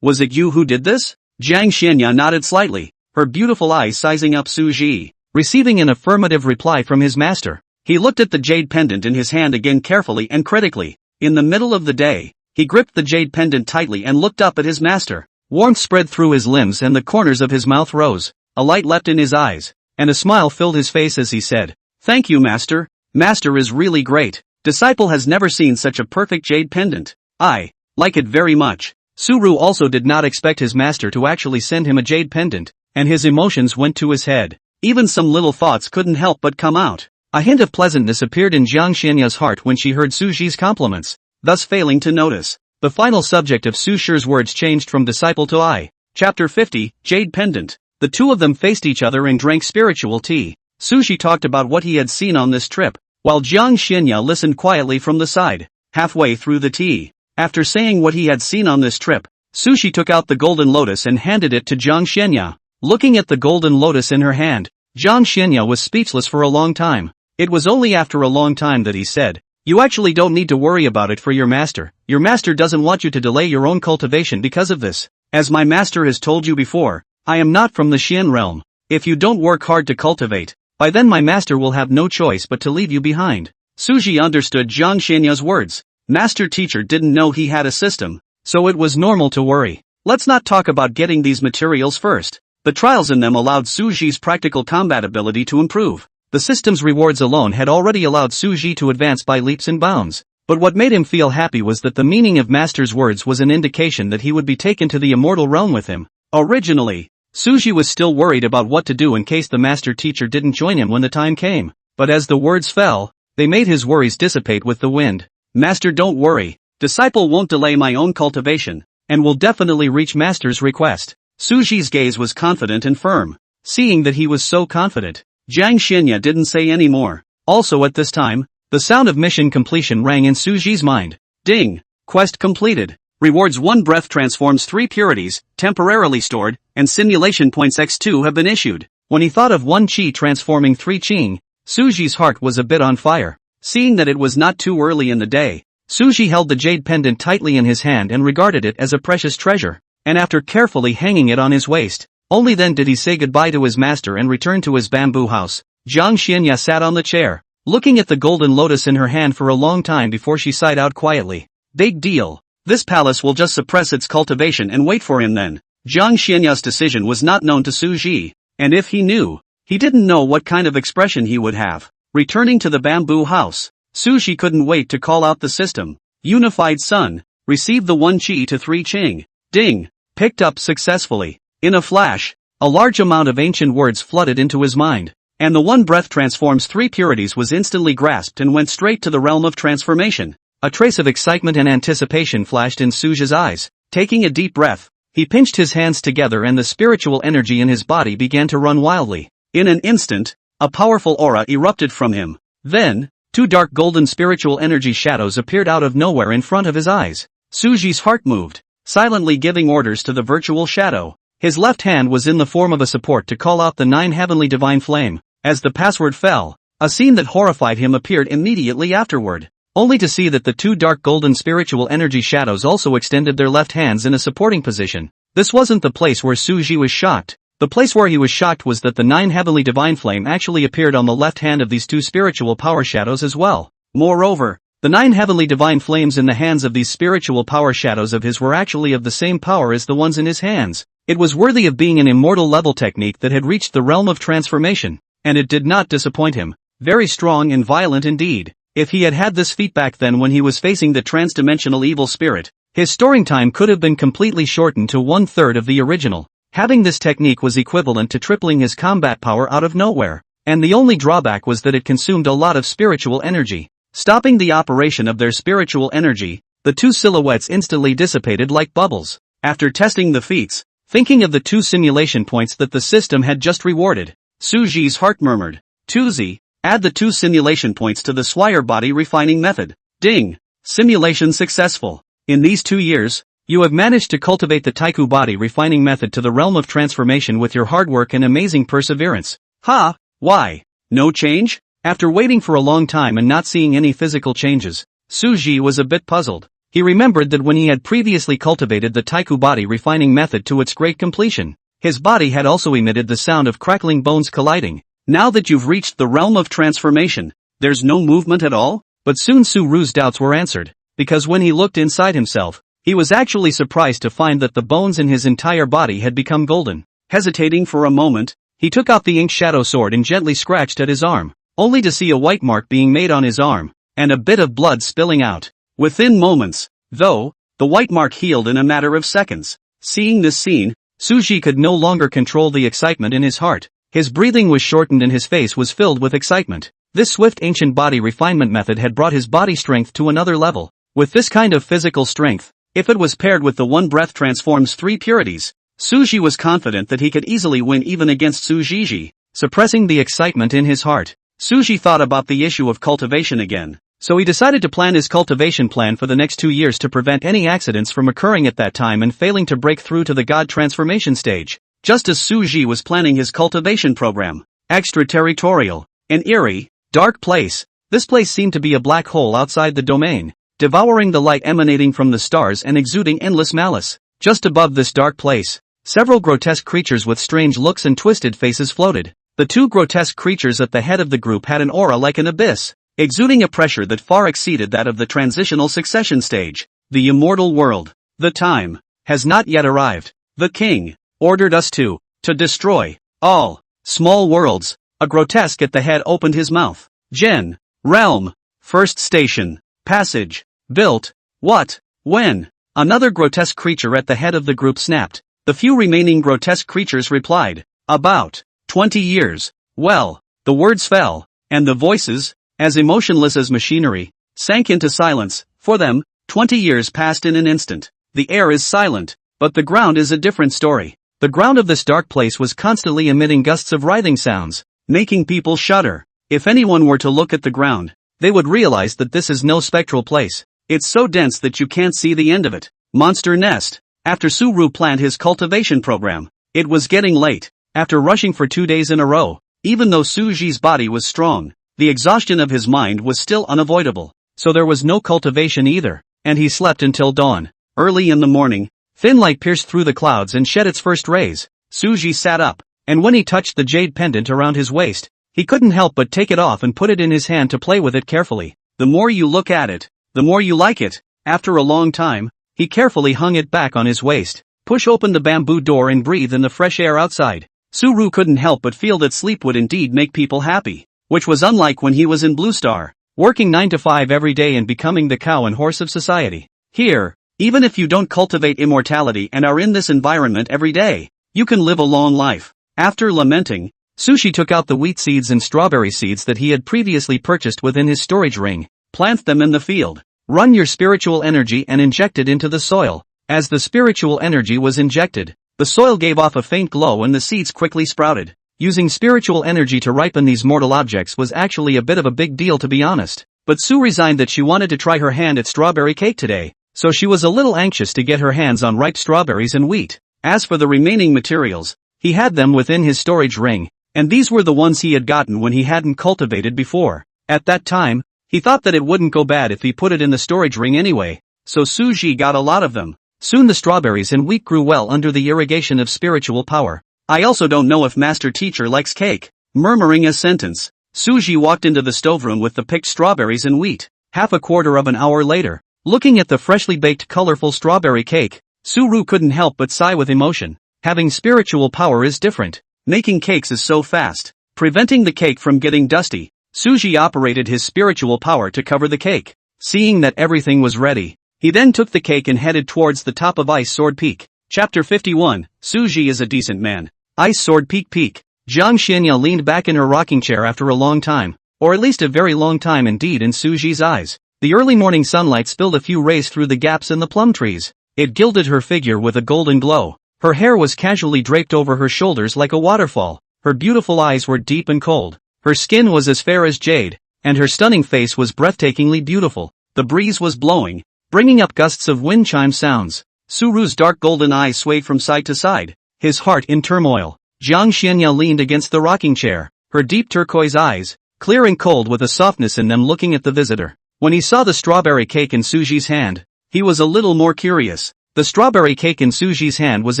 was it you who did this?" Jiang Xinya nodded slightly, her beautiful eyes sizing up Suji. Receiving an affirmative reply from his master, he looked at the jade pendant in his hand again carefully and critically. In the middle of the day, he gripped the jade pendant tightly and looked up at his master. Warmth spread through his limbs and the corners of his mouth rose, a light leapt in his eyes, and a smile filled his face as he said, "Thank you, master. Master is really great. Disciple has never seen such a perfect jade pendant. I like it very much." Suru also did not expect his master to actually send him a jade pendant, and his emotions went to his head. Even some little thoughts couldn't help but come out. A hint of pleasantness appeared in Jiang Xianya's heart when she heard Suji's compliments, thus failing to notice. The final subject of Su Shi's words changed from disciple to I. Chapter 50, Jade Pendant. The two of them faced each other and drank spiritual tea. Suji talked about what he had seen on this trip, while Jiang Xinya listened quietly from the side. Halfway through the tea, after saying what he had seen on this trip, Sushi took out the golden lotus and handed it to Jiang Xinya. Looking at the golden lotus in her hand, Jiang Xinya was speechless for a long time. It was only after a long time that he said, "You actually don't need to worry about it for your master. Your master doesn't want you to delay your own cultivation because of this. As my master has told you before, I am not from the Xian realm. If you don't work hard to cultivate, by then my master will have no choice but to leave you behind." Suji understood Jiang Xianya's words. Master teacher didn't know he had a system, so it was normal to worry. Let's not talk about getting these materials first. The trials in them allowed Suji's practical combat ability to improve. The system's rewards alone had already allowed Suji to advance by leaps and bounds. But what made him feel happy was that the meaning of Master's words was an indication that he would be taken to the immortal realm with him. Originally, Suji was still worried about what to do in case the master teacher didn't join him when the time came. But as the words fell, they made his worries dissipate with the wind. Master, don't worry. Disciple won't delay my own cultivation, and will definitely reach Master's request. Suji's gaze was confident and firm. Seeing that he was so confident, Jiang Xinya didn't say any more. Also at this time, the sound of mission completion rang in Suji's mind. Ding! Quest completed. Rewards 1 breath transforms 3 purities, temporarily stored, and simulation points x2 have been issued. When he thought of 1 chi transforming 3 qing, Suji's heart was a bit on fire. Seeing that it was not too early in the day, Suji held the jade pendant tightly in his hand and regarded it as a precious treasure. And after carefully hanging it on his waist, only then did he say goodbye to his master and return to his bamboo house. Jiang Xinya sat on the chair, looking at the golden lotus in her hand for a long time before she sighed out quietly. Big deal. This palace will just suppress its cultivation and wait for him then. Jiang Xianya's decision was not known to Suji, and if he knew, he didn't know what kind of expression he would have. Returning to the bamboo house, Suji couldn't wait to call out the system. Unified Sun, receive the 1 chi to 3 qing. Ding! Picked up successfully. In a flash, a large amount of ancient words flooded into his mind, and the 1 breath transforms 3 purities was instantly grasped and went straight to the realm of transformation. A trace of excitement and anticipation flashed in Suji's eyes. Taking a deep breath, he pinched his hands together and the spiritual energy in his body began to run wildly. In an instant, a powerful aura erupted from him. Then, 2 dark golden spiritual energy shadows appeared out of nowhere in front of his eyes. Suji's heart moved, silently giving orders to the virtual shadow. His left hand was in the form of a support to call out the 9 heavenly divine flame. As the password fell, a scene that horrified him appeared immediately afterward, only to see that the 2 dark golden spiritual energy shadows also extended their left hands in a supporting position. This wasn't the place where Suji was shocked. The place where he was shocked was that the 9 heavenly divine flame actually appeared on the left hand of these 2 spiritual power shadows as well. Moreover, the 9 heavenly divine flames in the hands of these spiritual power shadows of his were actually of the same power as the ones in his hands. It was worthy of being an immortal level technique that had reached the realm of transformation, and it did not disappoint him. Very strong and violent indeed. If he had had this feat back then when he was facing the transdimensional evil spirit, his storing time could have been completely shortened to 1/3 of the original. Having this technique was equivalent to tripling his combat power out of nowhere, and the only drawback was that it consumed a lot of spiritual energy. Stopping the operation of their spiritual energy, the 2 silhouettes instantly dissipated like bubbles. After testing the feats, thinking of the 2 simulation points that the system had just rewarded, Suji's heart murmured, "Tuzi, add the 2 simulation points to the Swire body refining method." Ding! Simulation successful. In these 2 years, you have managed to cultivate the Taiku body refining method to the realm of transformation with your hard work and amazing perseverance. Ha! Why? No change? After waiting for a long time and not seeing any physical changes, Suji was a bit puzzled. He remembered that when he had previously cultivated the Taiku body refining method to its great completion, his body had also emitted the sound of crackling bones colliding. Now that you've reached the realm of transformation, there's no movement at all? But soon Su-Ru's doubts were answered, because when he looked inside himself, he was actually surprised to find that the bones in his entire body had become golden. Hesitating for a moment, he took out the ink shadow sword and gently scratched at his arm, only to see a white mark being made on his arm, and a bit of blood spilling out. Within moments, though, the white mark healed in a matter of seconds. Seeing this scene, Suji could no longer control the excitement in his heart. His breathing was shortened and his face was filled with excitement. This swift ancient body refinement method had brought his body strength to another level. With this kind of physical strength, if it was paired with the 1 breath transforms 3 purities, Suji was confident that he could easily win even against Sujiji. Suppressing the excitement in his heart, Suji thought about the issue of cultivation again. So he decided to plan his cultivation plan for the next 2 years to prevent any accidents from occurring at that time and failing to break through to the god transformation stage. Just as Suji was planning his cultivation program. Extraterritorial. An eerie, dark place. This place seemed to be a black hole outside the domain, devouring the light emanating from the stars and exuding endless malice. Just above this dark place, several grotesque creatures with strange looks and twisted faces floated. The 2 grotesque creatures at the head of the group had an aura like an abyss, exuding a pressure that far exceeded that of the transitional succession stage. The immortal world. The time has not yet arrived. The king ordered us to To destroy all small worlds. A grotesque at the head opened his mouth. Gen. Realm. First station. Passage. Built. What? When? Another grotesque creature at the head of the group snapped. The few remaining grotesque creatures replied. About 20 years. Well, the words fell, and the voices, as emotionless as machinery, sank into silence. For them, 20 years passed in an instant. The air is silent, but the ground is a different story. The ground of this dark place was constantly emitting gusts of writhing sounds, making people shudder. If anyone were to look at the ground, they would realize that this is no spectral place. It's so dense that you can't see the end of it. Monster Nest. After Suru planned his cultivation program, it was getting late. After rushing for 2 days in a row, even though Suji's body was strong, the exhaustion of his mind was still unavoidable. So there was no cultivation either, and he slept until dawn. Early in the morning, thin light pierced through the clouds and shed its first rays. Suji sat up, and when he touched the jade pendant around his waist, he couldn't help but take it off and put it in his hand to play with it carefully. The more you look at it, the more you like it. After a long time, he carefully hung it back on his waist, pushed open the bamboo door and breathed in the fresh air outside. Suru couldn't help but feel that sleep would indeed make people happy, which was unlike when he was in Blue Star, working 9 to 5 every day and becoming the cow and horse of society. Here, even if you don't cultivate immortality and are in this environment every day, you can live a long life. After lamenting, Sushi took out the wheat seeds and strawberry seeds that he had previously purchased within his storage ring, plant them in the field, run your spiritual energy and inject it into the soil. As the spiritual energy was injected, the soil gave off a faint glow and the seeds quickly sprouted. Using spiritual energy to ripen these mortal objects was actually a bit of a big deal, to be honest. But Sue resigned that she wanted to try her hand at strawberry cake today, so she was a little anxious to get her hands on ripe strawberries and wheat. As for the remaining materials, he had them within his storage ring, and these were the ones he had gotten when he hadn't cultivated before. At that time, he thought that it wouldn't go bad if he put it in the storage ring anyway, so Suji got a lot of them. Soon the strawberries and wheat grew well under the irrigation of spiritual power. I also don't know if Master Teacher likes cake. Murmuring a sentence, Suji walked into the stoveroom with the picked strawberries and wheat. Half a quarter of an hour later, looking at the freshly baked colorful strawberry cake, Suru couldn't help but sigh with emotion. Having spiritual power is different. Making cakes is so fast. Preventing the cake from getting dusty, Suji operated his spiritual power to cover the cake. Seeing that everything was ready, he then took the cake and headed towards the top of Ice Sword Peak. Chapter 51, Suji is a decent man. Ice Sword Peak Peak. Jiang Xianya leaned back in her rocking chair after a long time, or at least a very long time indeed in Suji's eyes. The early morning sunlight spilled a few rays through the gaps in the plum trees. It gilded her figure with a golden glow. Her hair was casually draped over her shoulders like a waterfall. Her beautiful eyes were deep and cold. Her skin was as fair as jade, and her stunning face was breathtakingly beautiful. The breeze was blowing, bringing up gusts of wind chime sounds. Suru's dark golden eyes swayed from side to side, his heart in turmoil. Jiang Xianya leaned against the rocking chair, her deep turquoise eyes, clear and cold with a softness in them, looking at the visitor. When he saw the strawberry cake in Suji's hand, he was a little more curious. The strawberry cake in Suji's hand was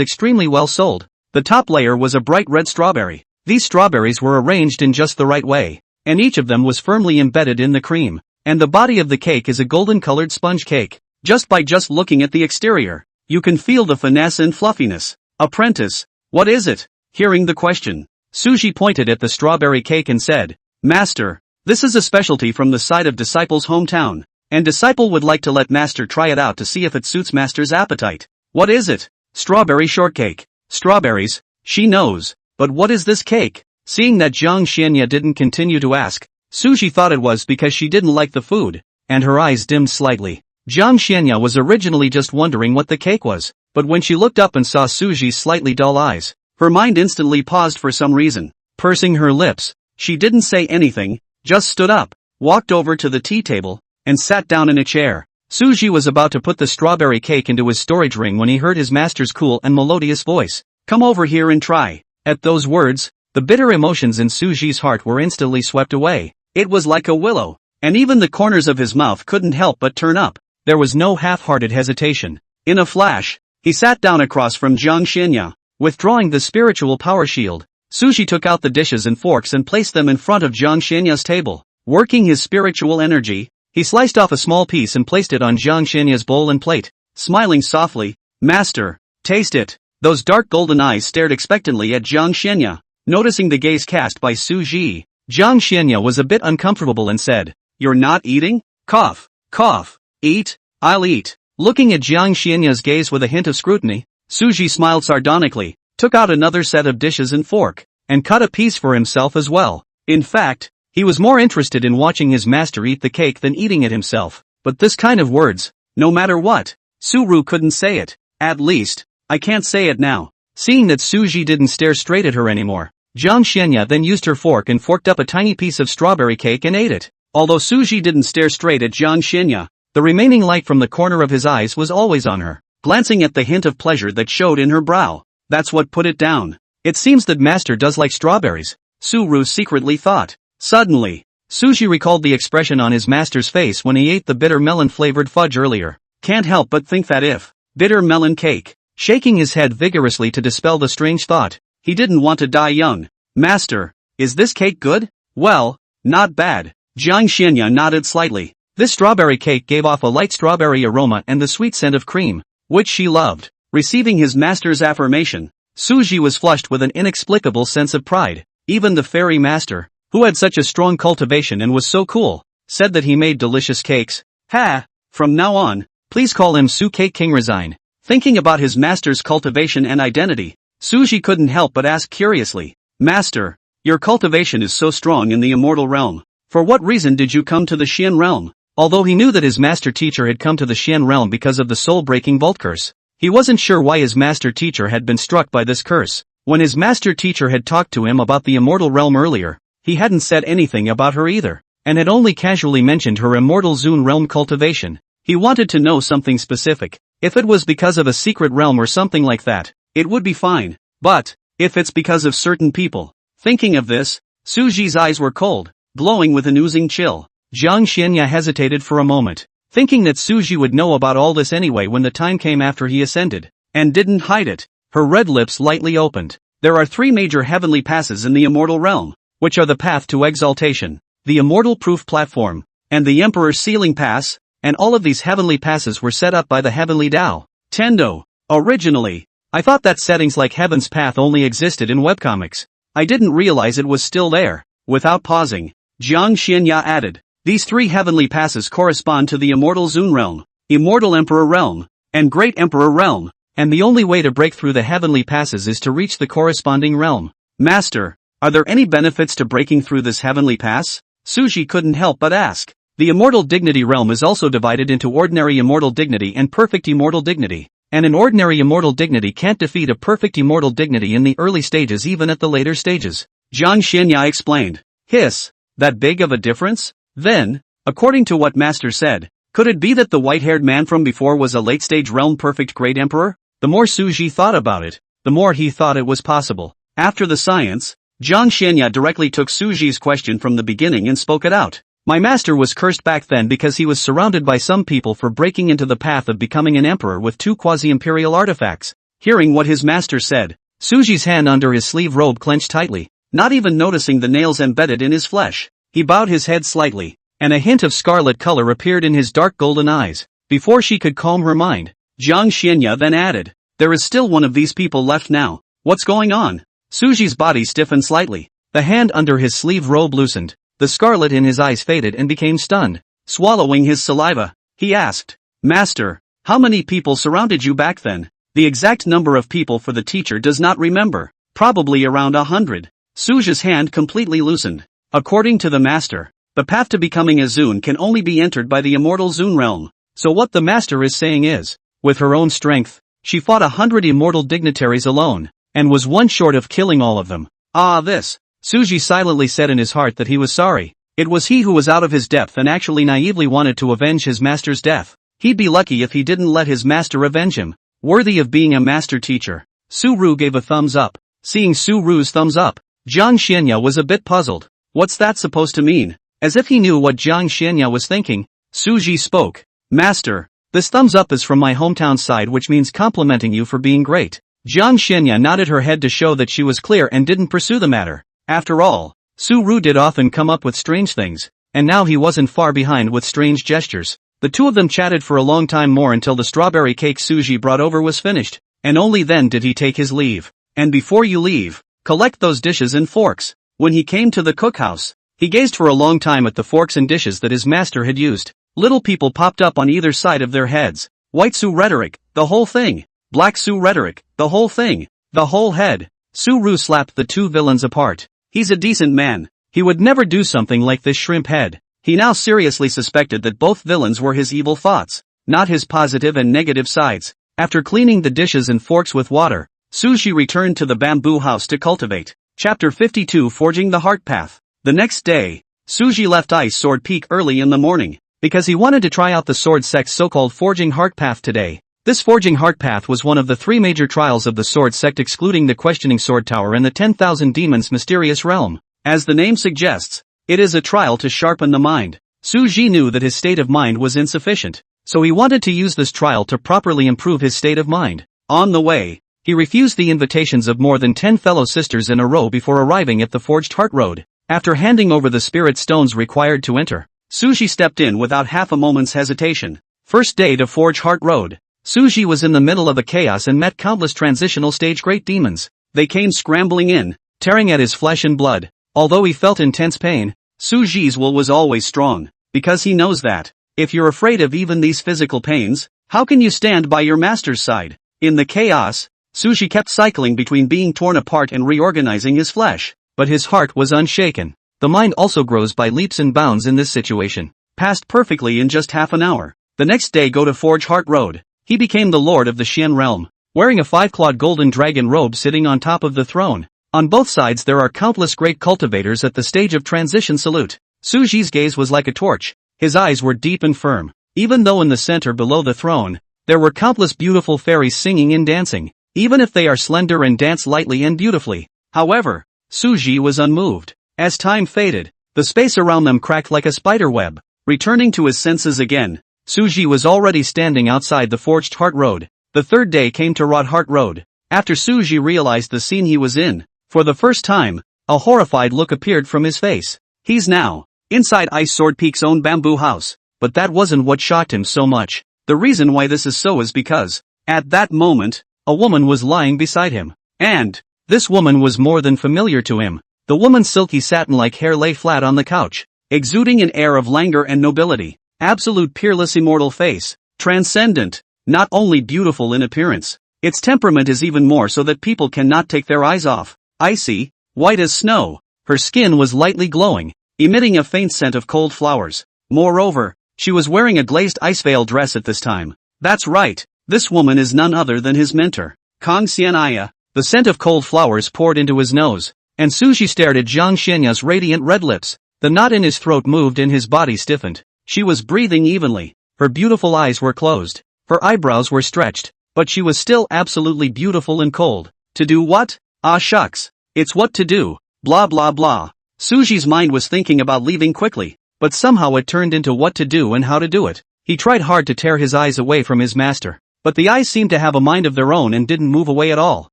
extremely well sold. The top layer was a bright red strawberry. These strawberries were arranged in just the right way, and each of them was firmly embedded in the cream. And the body of the cake is a golden-colored sponge cake. Just by looking at the exterior, you can feel the finesse and fluffiness. Apprentice, what is it? Hearing the question, Suji pointed at the strawberry cake and said, Master, this is a specialty from the side of Disciple's hometown, and Disciple would like to let Master try it out to see if it suits Master's appetite. What is it? Strawberry shortcake. Strawberries, she knows, but what is this cake? Seeing that Jiang Xianya didn't continue to ask, Suji thought it was because she didn't like the food, and her eyes dimmed slightly. Jiang Xianya was originally just wondering what the cake was, but when she looked up and saw Suji's slightly dull eyes, her mind instantly paused for some reason. Pursing her lips, she didn't say anything, just stood up, walked over to the tea table, and sat down in a chair. Suji was about to put the strawberry cake into his storage ring when he heard his master's cool and melodious voice. Come over here and try. At those words, the bitter emotions in Suji's heart were instantly swept away. It was like a willow, and even the corners of his mouth couldn't help but turn up. There was no half-hearted hesitation. In a flash, he sat down across from Jiang Xianya, withdrawing the spiritual power shield. Suji took out the dishes and forks and placed them in front of Jiang Xianya's table. Working his spiritual energy, he sliced off a small piece and placed it on Jiang Xianya's bowl and plate. Smiling softly, Master, taste it. Those dark golden eyes stared expectantly at Jiang Xianya. Noticing the gaze cast by Su Ji, Jiang Xianya was a bit uncomfortable and said, "You're not eating? Cough, cough, eat, I'll eat." Looking at Jiang Xianya's gaze with a hint of scrutiny, Su Ji smiled sardonically, took out another set of dishes and fork, and cut a piece for himself as well. In fact, he was more interested in watching his master eat the cake than eating it himself. But this kind of words, no matter what, Su-ru couldn't say it. At least, I can't say it now. Seeing that Su Ji didn't stare straight at her anymore, Jiang Xianya then used her fork and forked up a tiny piece of strawberry cake and ate it. Although Su Ji didn't stare straight at Jiang Xianya, the remaining light from the corner of his eyes was always on her, glancing at the hint of pleasure that showed in her brow. That's what put it down. It seems that master does like strawberries, Su-ru secretly thought. Suddenly, Su Ji recalled the expression on his master's face when he ate the bitter melon-flavored fudge earlier. Can't help but think that if bitter melon cake, shaking his head vigorously to dispel the strange thought, he didn't want to die young. Master, is this cake good? Well, not bad. Jiang Xianya nodded slightly. This strawberry cake gave off a light strawberry aroma and the sweet scent of cream, which she loved. Receiving his master's affirmation, Su Ji was flushed with an inexplicable sense of pride. Even the fairy master, who had such a strong cultivation and was so cool, said that he made delicious cakes. Ha! From now on, please call him Su Cake King Resign. Thinking about his master's cultivation and identity, Su Ji couldn't help but ask curiously, "Master, your cultivation is so strong in the immortal realm. For what reason did you come to the Xian realm?" Although he knew that his master teacher had come to the Xian realm because of the soul-breaking vault curse, he wasn't sure why his master teacher had been struck by this curse. When his master teacher had talked to him about the immortal realm earlier, he hadn't said anything about her either, and had only casually mentioned her immortal Zun realm cultivation. He wanted to know something specific. If it was because of a secret realm or something like that, it would be fine. But, if it's because of certain people. Thinking of this, Su Ji's eyes were cold, glowing with an oozing chill. Jiang Xianya hesitated for a moment, thinking that Su Ji would know about all this anyway when the time came after he ascended, and didn't hide it. Her red lips lightly opened. There are 3 major heavenly passes in the immortal realm, which are the path to exaltation, the immortal proof platform, and the Emperor's sealing pass, and all of these heavenly passes were set up by the heavenly Tao. Tendo. Originally, I thought that settings like Heaven's Path only existed in webcomics. I didn't realize it was still there. Without pausing, Jiang Xianya added, these 3 heavenly passes correspond to the immortal Zun realm, immortal Emperor realm, and Great Emperor realm, and the only way to break through the heavenly passes is to reach the corresponding realm. Master, are there any benefits to breaking through this heavenly pass? Su Ji couldn't help but ask. The immortal dignity realm is also divided into ordinary immortal dignity and perfect immortal dignity, and an ordinary immortal dignity can't defeat a perfect immortal dignity in the early stages even at the later stages. Jiang Xianya explained. Hiss, that big of a difference? Then, according to what Master said, could it be that the white-haired man from before was a late-stage realm perfect great emperor? The more Su Ji thought about it, the more he thought it was possible. After the science, Jiang Xianya directly took Su Ji's question from the beginning and spoke it out. My master was cursed back then because he was surrounded by some people for breaking into the path of becoming an emperor with 2 quasi-imperial artifacts. Hearing what his master said, Su Ji's hand under his sleeve robe clenched tightly, not even noticing the nails embedded in his flesh. He bowed his head slightly, and a hint of scarlet color appeared in his dark golden eyes. Before she could calm her mind, Jiang Xianya then added, there is still one of these people left now. What's going on? Su Ji's body stiffened slightly. The hand under his sleeve robe loosened. The scarlet in his eyes faded and became stunned. Swallowing his saliva, he asked, Master, how many people surrounded you back then? The exact number of people for the teacher does not remember. Probably around 100. Su Ji's hand completely loosened. According to the master, the path to becoming a Zun can only be entered by the immortal Zun realm. So what the master is saying is, with her own strength, she fought 100 immortal dignitaries alone, and was one short of killing all of them. Ah, this. Su Ji silently said in his heart that he was sorry. It was he who was out of his depth and actually naively wanted to avenge his master's death. He'd be lucky if he didn't let his master avenge him. Worthy of being a master teacher. Su-ru gave a thumbs up. Seeing Su-ru's thumbs up, Jiang Xianya was a bit puzzled. What's that supposed to mean? As if he knew what Jiang Xianya was thinking, Su Ji spoke. Master, this thumbs up is from my hometown side, which means complimenting you for being great. Jiang Xianya nodded her head to show that she was clear and didn't pursue the matter. After all, Su-ru did often come up with strange things, and now he wasn't far behind with strange gestures. The two of them chatted for a long time more until the strawberry cake Su Ji brought over was finished. and only then did he take his leave. And before you leave, collect those dishes and forks. When he came to the cookhouse, he gazed for a long time at the forks and dishes that his master had used. Little people popped up on either side of their heads. White Su rhetoric, the whole thing. Black Su rhetoric, the whole thing. The whole head. Su-ru slapped the two villains apart. He's a decent man. He would never do something like this shrimp head. He now seriously suspected that both villains were his evil thoughts, not his positive and negative sides. After cleaning the dishes and forks with water, Suji returned to the bamboo house to cultivate. Chapter 52 Forging the Heart Path. The next day, Suji left Ice Sword Peak early in the morning, because he wanted to try out the sword sect's so-called Forging Heart Path today. This Forging Heart Path was one of the three major trials of the sword sect, excluding the Questioning Sword Tower and the 10,000 Demons Mysterious Realm. As the name suggests, it is a trial to sharpen the mind. Suji knew that his state of mind was insufficient, so he wanted to use this trial to properly improve his state of mind. On the way, he refused the invitations of more than 10 fellow sisters in a row before arriving at the Forged Heart Road. After handing over the spirit stones required to enter, Suji stepped in without half a moment's hesitation. First day to Forge Heart Road. Suji was in the middle of the chaos and met countless transitional stage great demons. They came scrambling in, tearing at his flesh and blood. Although he felt intense pain, Suji's will was always strong, because he knows that, if you're afraid of even these physical pains, how can you stand by your master's side? In the chaos, Suji kept cycling between being torn apart and reorganizing his flesh, but his heart was unshaken. The mind also grows by leaps and bounds in this situation. Passed perfectly in just half an hour. The next day go to Forge Heart Road. He became the lord of the Xian realm, wearing a 5-clawed golden dragon robe sitting on top of the throne. On both sides there are countless great cultivators at the stage of transition salute. Suji's gaze was like a torch. His eyes were deep and firm. Even though in the center below the throne, there were countless beautiful fairies singing and dancing, even if they are slender and dance lightly and beautifully. However, Suji was unmoved. As time faded, the space around them cracked like a spider web. Returning to his senses again, Suji was already standing outside the Forged Heart Road. The third day came to Rod Heart Road. After Suji realized the scene he was in, for the first time, a horrified look appeared from his face. He's now inside Ice Sword Peak's own bamboo house. But that wasn't what shocked him so much. The reason why this is so is because, at that moment, a woman was lying beside him. And this woman was more than familiar to him. The woman's silky satin-like hair lay flat on the couch, exuding an air of languor and nobility. Absolute peerless immortal face, transcendent, not only beautiful in appearance, its temperament is even more so that people cannot take their eyes off. Icy, white as snow, her skin was lightly glowing, emitting a faint scent of cold flowers. Moreover, she was wearing a glazed ice veil dress at this time. That's right, this woman is none other than his mentor, Kang Xianaya. The scent of cold flowers poured into his nose, and Suji stared at Jiang Xianya's radiant red lips. The knot in his throat moved and his body stiffened. She was breathing evenly. Her beautiful eyes were closed. Her eyebrows were stretched. But she was still absolutely beautiful and cold. To do what? Ah shucks. It's what to do. Blah blah blah. Suji's mind was thinking about leaving quickly, but somehow it turned into what to do and how to do it. He tried hard to tear his eyes away from his master, but the eyes seemed to have a mind of their own and didn't move away at all,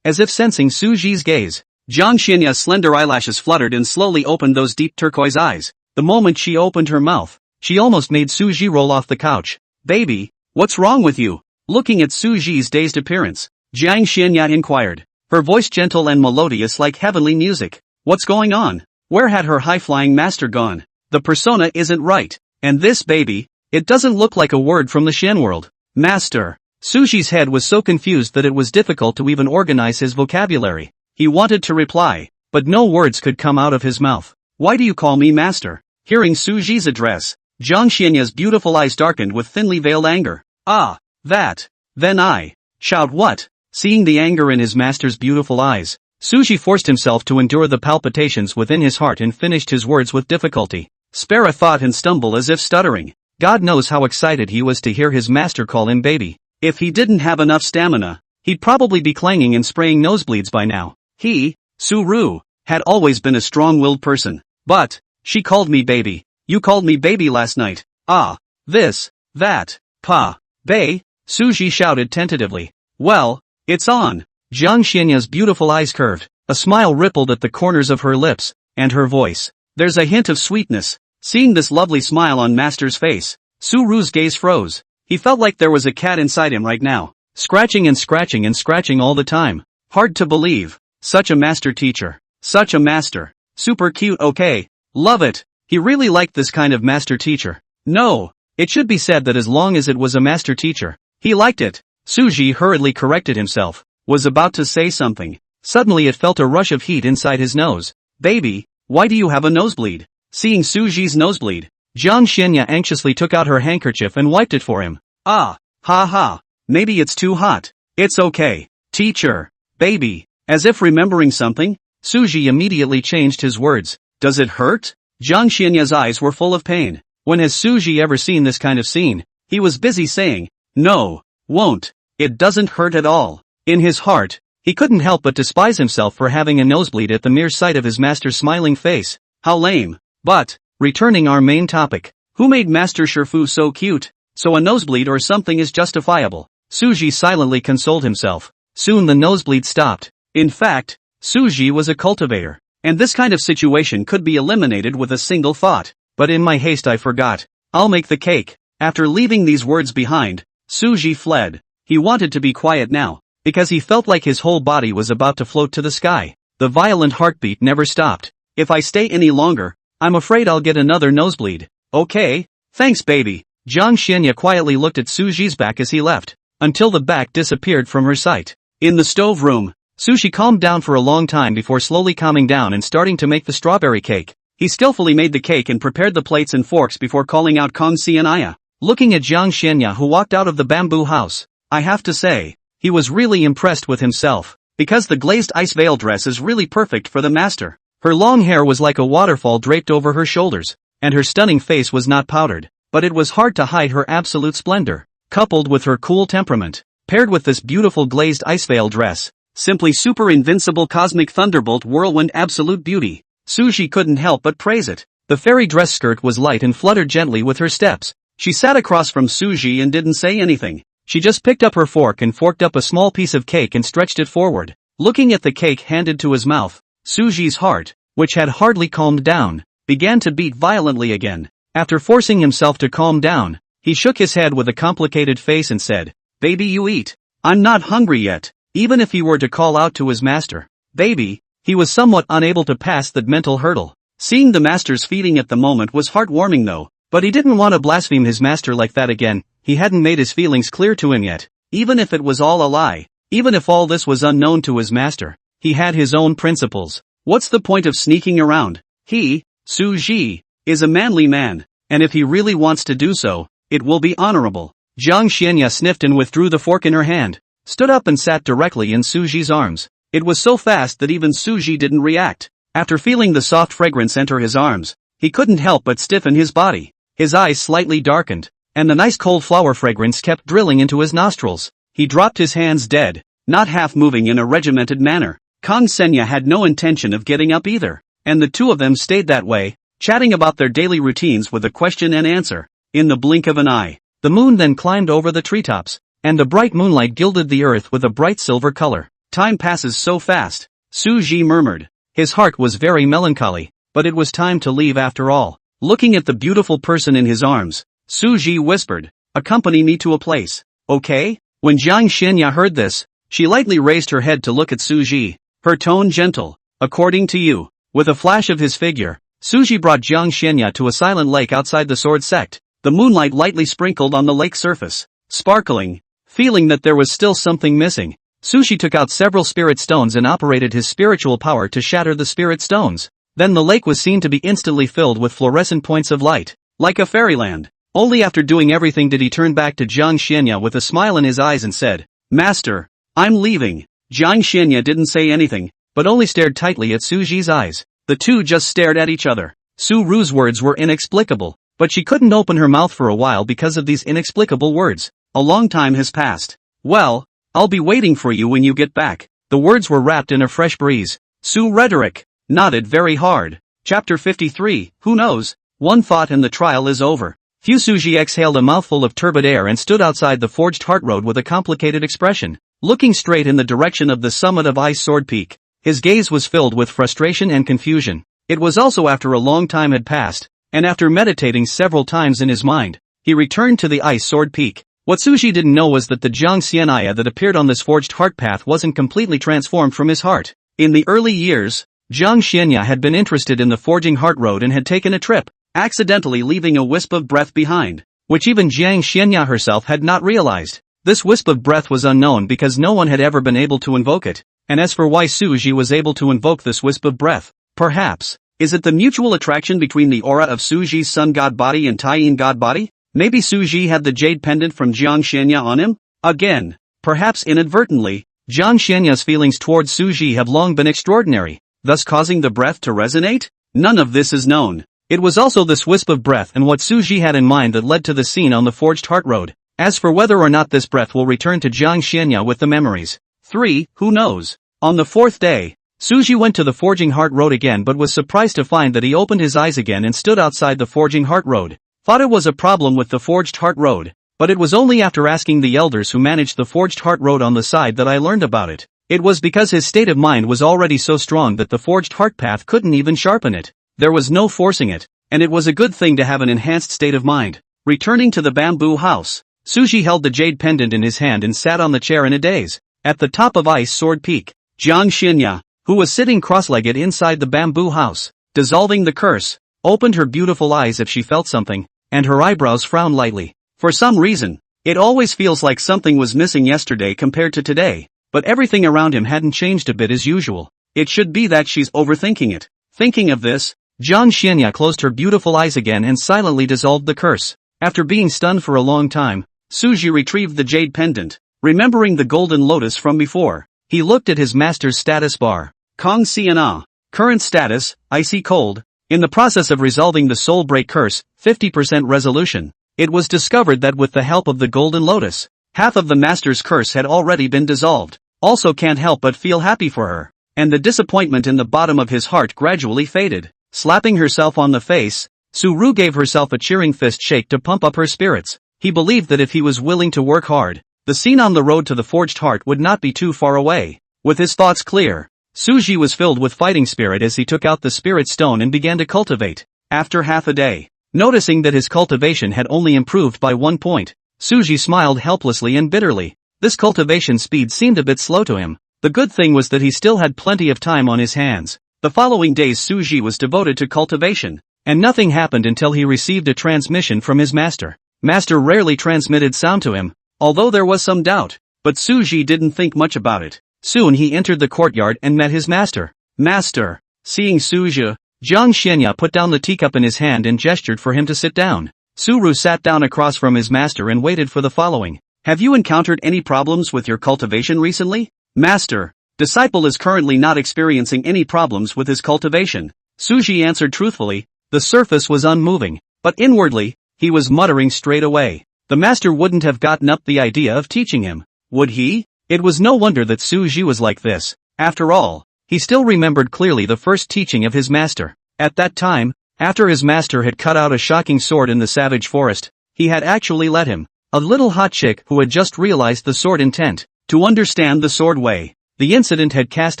as if sensing Suji's gaze. Jiang Xianya's slender eyelashes fluttered and slowly opened those deep turquoise eyes. The moment she opened her mouth, she almost made Suji roll off the couch. Baby, what's wrong with you? Looking at Suji's dazed appearance, Jiang Xianya inquired, her voice gentle and melodious like heavenly music. What's going on? Where had her high-flying master gone? The persona isn't right. And this baby, it doesn't look like a word from the Xian world. Master. Suji's head was so confused that it was difficult to even organize his vocabulary. He wanted to reply, but no words could come out of his mouth. Why do you call me master? Hearing Suji's address, Jiang Xianya's beautiful eyes darkened with thinly veiled anger. Ah, that. Then I. Shout what? Seeing the anger in his master's beautiful eyes, Suji forced himself to endure the palpitations within his heart and finished his words with difficulty. Spare a thought and stumble as if stuttering. God knows how excited he was to hear his master call him baby. If he didn't have enough stamina, he'd probably be clanging and spraying nosebleeds by now. He, Su-ru, had always been a strong-willed person. But, she called me baby. You called me baby last night. Ah, this, that, pa, bay, Suji shouted tentatively. Well, it's on. Jiang Xianya's beautiful eyes curved, a smile rippled at the corners of her lips, and her voice. There's a hint of sweetness. Seeing this lovely smile on master's face, Su-ru's gaze froze. He felt like there was a cat inside him right now. Scratching and scratching and scratching all the time. Hard to believe. Such a master teacher. Such a master. Super cute, okay. Love it. He really liked this kind of master teacher. No. It should be said that as long as it was a master teacher, he liked it. Suji hurriedly corrected himself. Was about to say something. Suddenly it felt a rush of heat inside his nose. Baby, why do you have a nosebleed? Seeing Suji's nosebleed, Jiang Xianya anxiously took out her handkerchief and wiped it for him. Ah, ha ha. Maybe it's too hot. It's okay. Teacher. Baby. As if remembering something, Suji immediately changed his words. Does it hurt? Jiang Xianya's eyes were full of pain. When has Suji ever seen this kind of scene? He was busy saying, no, won't. It doesn't hurt at all. In his heart, he couldn't help but despise himself for having a nosebleed at the mere sight of his master's smiling face. How lame. But, returning our main topic, who made Master Shifu so cute? So a nosebleed or something is justifiable. Suji silently consoled himself. Soon the nosebleed stopped. In fact, Suji was a cultivator, and this kind of situation could be eliminated with a single thought. But in my haste I forgot. I'll make the cake. After leaving these words behind, Suji fled. He wanted to be quiet now, because he felt like his whole body was about to float to the sky. The violent heartbeat never stopped. If I stay any longer, I'm afraid I'll get another nosebleed. Okay, thanks baby. Jiang Xianya quietly looked at Suji's back as he left, until the back disappeared from her sight. In the stove room, Suji calmed down for a long time before slowly calming down and starting to make the strawberry cake. He skillfully made the cake and prepared the plates and forks before calling out Kong Si and Aya. Looking at Jiang Xianya who walked out of the bamboo house, I have to say, he was really impressed with himself, because the glazed ice veil dress is really perfect for the master. Her long hair was like a waterfall draped over her shoulders, and her stunning face was not powdered, but it was hard to hide her absolute splendor, coupled with her cool temperament, paired with this beautiful glazed ice veil dress, simply super invincible cosmic thunderbolt whirlwind absolute beauty. Suji couldn't help but praise it. The fairy dress skirt was light and fluttered gently with her steps. She sat across from Suji and didn't say anything. She just picked up her fork and forked up a small piece of cake and stretched it forward. Looking at the cake handed to his mouth, Suji's heart, which had hardly calmed down, began to beat violently again. After forcing himself to calm down, he shook his head with a complicated face and said, Baby, you eat. I'm not hungry yet. Even if he were to call out to his master, Baby, he was somewhat unable to pass that mental hurdle. Seeing the master's feeding at the moment was heartwarming though, but he didn't want to blaspheme his master like that again. He hadn't made his feelings clear to him yet. Even if it was all a lie, even if all this was unknown to his master, he had his own principles. What's the point of sneaking around? He, Suji, is a manly man, and if he really wants to do so, it will be honorable. Jiang Xianya sniffed and withdrew the fork in her hand, stood up and sat directly in Suji's arms. It was so fast that even Suji didn't react. After feeling the soft fragrance enter his arms, he couldn't help but stiffen his body. His eyes slightly darkened, and the nice cold flower fragrance kept drilling into his nostrils. He dropped his hands dead, not half moving in a regimented manner. Kong Senya had no intention of getting up either, and the two of them stayed that way, chatting about their daily routines with a question and answer. In the blink of an eye, the moon then climbed over the treetops, and the bright moonlight gilded the earth with a bright silver color. Time passes so fast, Suji murmured. His heart was very melancholy, but it was time to leave after all. Looking at the beautiful person in his arms, Suji whispered, Accompany me to a place, okay? When Jiang Xianya heard this, she lightly raised her head to look at Suji, her tone gentle. According to you. With a flash of his figure, Suji brought Jiang Xianya to a silent lake outside the sword sect. The moonlight lightly sprinkled on the lake surface, sparkling. Feeling that there was still something missing, Suji took out several spirit stones and operated his spiritual power to shatter the spirit stones. Then the lake was seen to be instantly filled with fluorescent points of light, like a fairyland. Only after doing everything did he turn back to Jiang Xianya with a smile in his eyes and said, Master, I'm leaving. Jiang Xianya didn't say anything, but only stared tightly at Suji's eyes. The two just stared at each other. Su Ru's words were inexplicable, but she couldn't open her mouth for a while because of these inexplicable words. A long time has passed. Well, I'll be waiting for you when you get back. The words were wrapped in a fresh breeze. Su Rhetoric nodded very hard. Chapter 53, Who knows? One thought and the trial is over. Suji exhaled a mouthful of turbid air and stood outside the forged heart road with a complicated expression, looking straight in the direction of the summit of Ice Sword Peak. His gaze was filled with frustration and confusion. It was also after a long time had passed, and after meditating several times in his mind, he returned to the Ice Sword Peak. What Suji didn't know was that the Jiang Xianaya that appeared on this forged heart path wasn't completely transformed from his heart. In the early years, Jiang Xianya had been interested in the forging heart road and had taken a trip, accidentally leaving a wisp of breath behind, which even Jiang Xianya herself had not realized. This wisp of breath was unknown because no one had ever been able to invoke it, and as for why Suji was able to invoke this wisp of breath, perhaps, is it the mutual attraction between the aura of Suji's sun god body and Taiyin god body? Maybe Suji had the jade pendant from Jiang Xianya on him? Again, perhaps inadvertently, Jiang Xianya's feelings towards Suji have long been extraordinary, thus causing the breath to resonate? None of this is known. It was also this wisp of breath and what Suji had in mind that led to the scene on the forged heart road. As for whether or not this breath will return to Jiang Xianya with the memories, 3, who knows? On the fourth day, Suji went to the forging heart road again but was surprised to find that he opened his eyes again and stood outside the forging heart road. Thought it was a problem with the forged heart road, but it was only after asking the elders who managed the forged heart road on the side that I learned about it. It was because his state of mind was already so strong that the forged heart path couldn't even sharpen it. There was no forcing it, and it was a good thing to have an enhanced state of mind. Returning to the bamboo house, Suji held the jade pendant in his hand and sat on the chair in a daze. At the top of Ice Sword Peak, Jiang Xianya, who was sitting cross-legged inside the bamboo house, dissolving the curse, opened her beautiful eyes if she felt something, and her eyebrows frowned lightly. For some reason, it always feels like something was missing yesterday compared to today, but everything around him hadn't changed a bit as usual. It should be that she's overthinking it. Thinking of this, Jiang Xianya closed her beautiful eyes again and silently dissolved the curse. After being stunned for a long time, Suji retrieved the jade pendant. Remembering the golden lotus from before, he looked at his master's status bar. Kong Xiana. Current status, icy cold. In the process of resolving the soul break curse, 50% resolution. It was discovered that with the help of the golden lotus, half of the master's curse had already been dissolved. Also can't help but feel happy for her. And the disappointment in the bottom of his heart gradually faded. Slapping herself on the face, Suru gave herself a cheering fist shake to pump up her spirits. He believed that if he was willing to work hard, the scene on the road to the forged heart would not be too far away. With his thoughts clear, Suji was filled with fighting spirit as he took out the spirit stone and began to cultivate. After half a day, noticing that his cultivation had only improved by 1 point, Suji smiled helplessly and bitterly. This cultivation speed seemed a bit slow to him. The good thing was that he still had plenty of time on his hands. The following days Suji was devoted to cultivation, and nothing happened until he received a transmission from his master. Master rarely transmitted sound to him, although there was some doubt, but Suji didn't think much about it. Soon he entered the courtyard and met his master. Master. Seeing Suji, Jiang Xianya put down the teacup in his hand and gestured for him to sit down. Suru sat down across from his master and waited for the following. Have you encountered any problems with your cultivation recently? Master. Disciple is currently not experiencing any problems with his cultivation. Suji answered truthfully. The surface was unmoving, but inwardly, he was muttering straight away. The master wouldn't have gotten up the idea of teaching him, would he? It was no wonder that Suji was like this. After all, he still remembered clearly the first teaching of his master. At that time, after his master had cut out a shocking sword in the savage forest, he had actually let him, a little hot chick who had just realized the sword intent, to understand the sword way. The incident had cast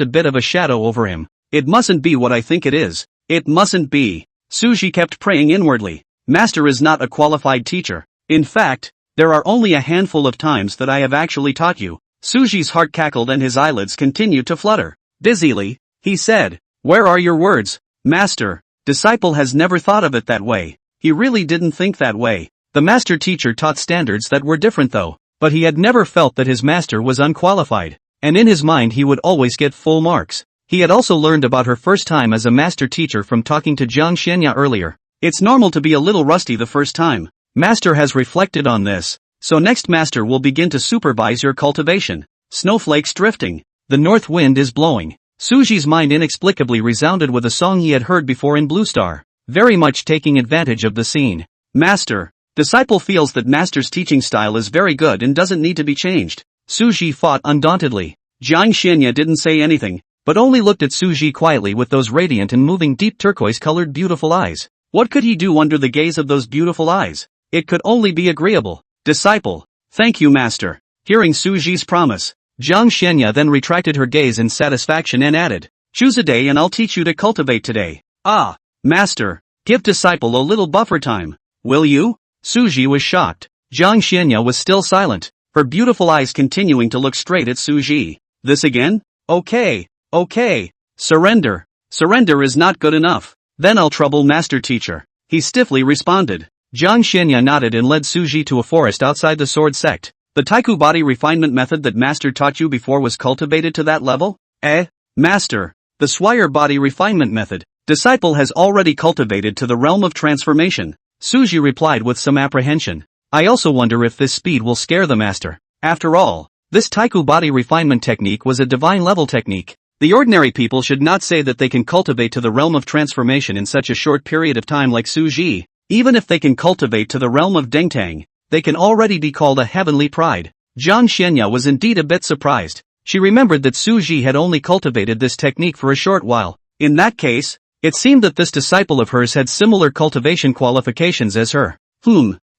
a bit of a shadow over him. It mustn't be what I think it is. It mustn't be. Suji kept praying inwardly. Master is not a qualified teacher. In fact, there are only a handful of times that I have actually taught you. Suji's heart cackled and his eyelids continued to flutter. Dizzily, he said, where are your words? Master, disciple has never thought of it that way. He really didn't think that way. The master teacher taught standards that were different though, but he had never felt that his master was unqualified, and in his mind he would always get full marks. He had also learned about her first time as a master teacher from talking to Jiang Xianya earlier. It's normal to be a little rusty the first time. Master has reflected on this, so next master will begin to supervise your cultivation. Snowflakes drifting. The north wind is blowing. Suji's mind inexplicably resounded with a song he had heard before in Blue Star, very much taking advantage of the scene. Master. Disciple feels that master's teaching style is very good and doesn't need to be changed. Suji fought undauntedly. Jiang Xianya didn't say anything, but only looked at Suji quietly with those radiant and moving deep turquoise-colored beautiful eyes. What could he do under the gaze of those beautiful eyes? It could only be agreeable. Disciple. Thank you, master. Hearing Suji's promise, Jiang Xianya then retracted her gaze in satisfaction and added, choose a day and I'll teach you to cultivate today. Ah, master, give disciple a little buffer time. Will you? Suji was shocked. Jiang Xianya was still silent, her beautiful eyes continuing to look straight at Su Ji. This again? Okay. Surrender. Surrender is not good enough. Then I'll trouble master teacher. He stiffly responded. Jiang Xianya nodded and led Su Ji to a forest outside the sword sect. The Taiku body refinement method that master taught you before was cultivated to that level? Master. The Swire body refinement method. Disciple has already cultivated to the realm of transformation. Su Ji replied with some apprehension. I also wonder if this speed will scare the master. After all, this Taiku body refinement technique was a divine level technique. The ordinary people should not say that they can cultivate to the realm of transformation in such a short period of time like Su Ji. Even if they can cultivate to the realm of Dengtang, they can already be called a heavenly pride. Jiang Xianya was indeed a bit surprised. She remembered that Su Ji had only cultivated this technique for a short while. In that case, it seemed that this disciple of hers had similar cultivation qualifications as her.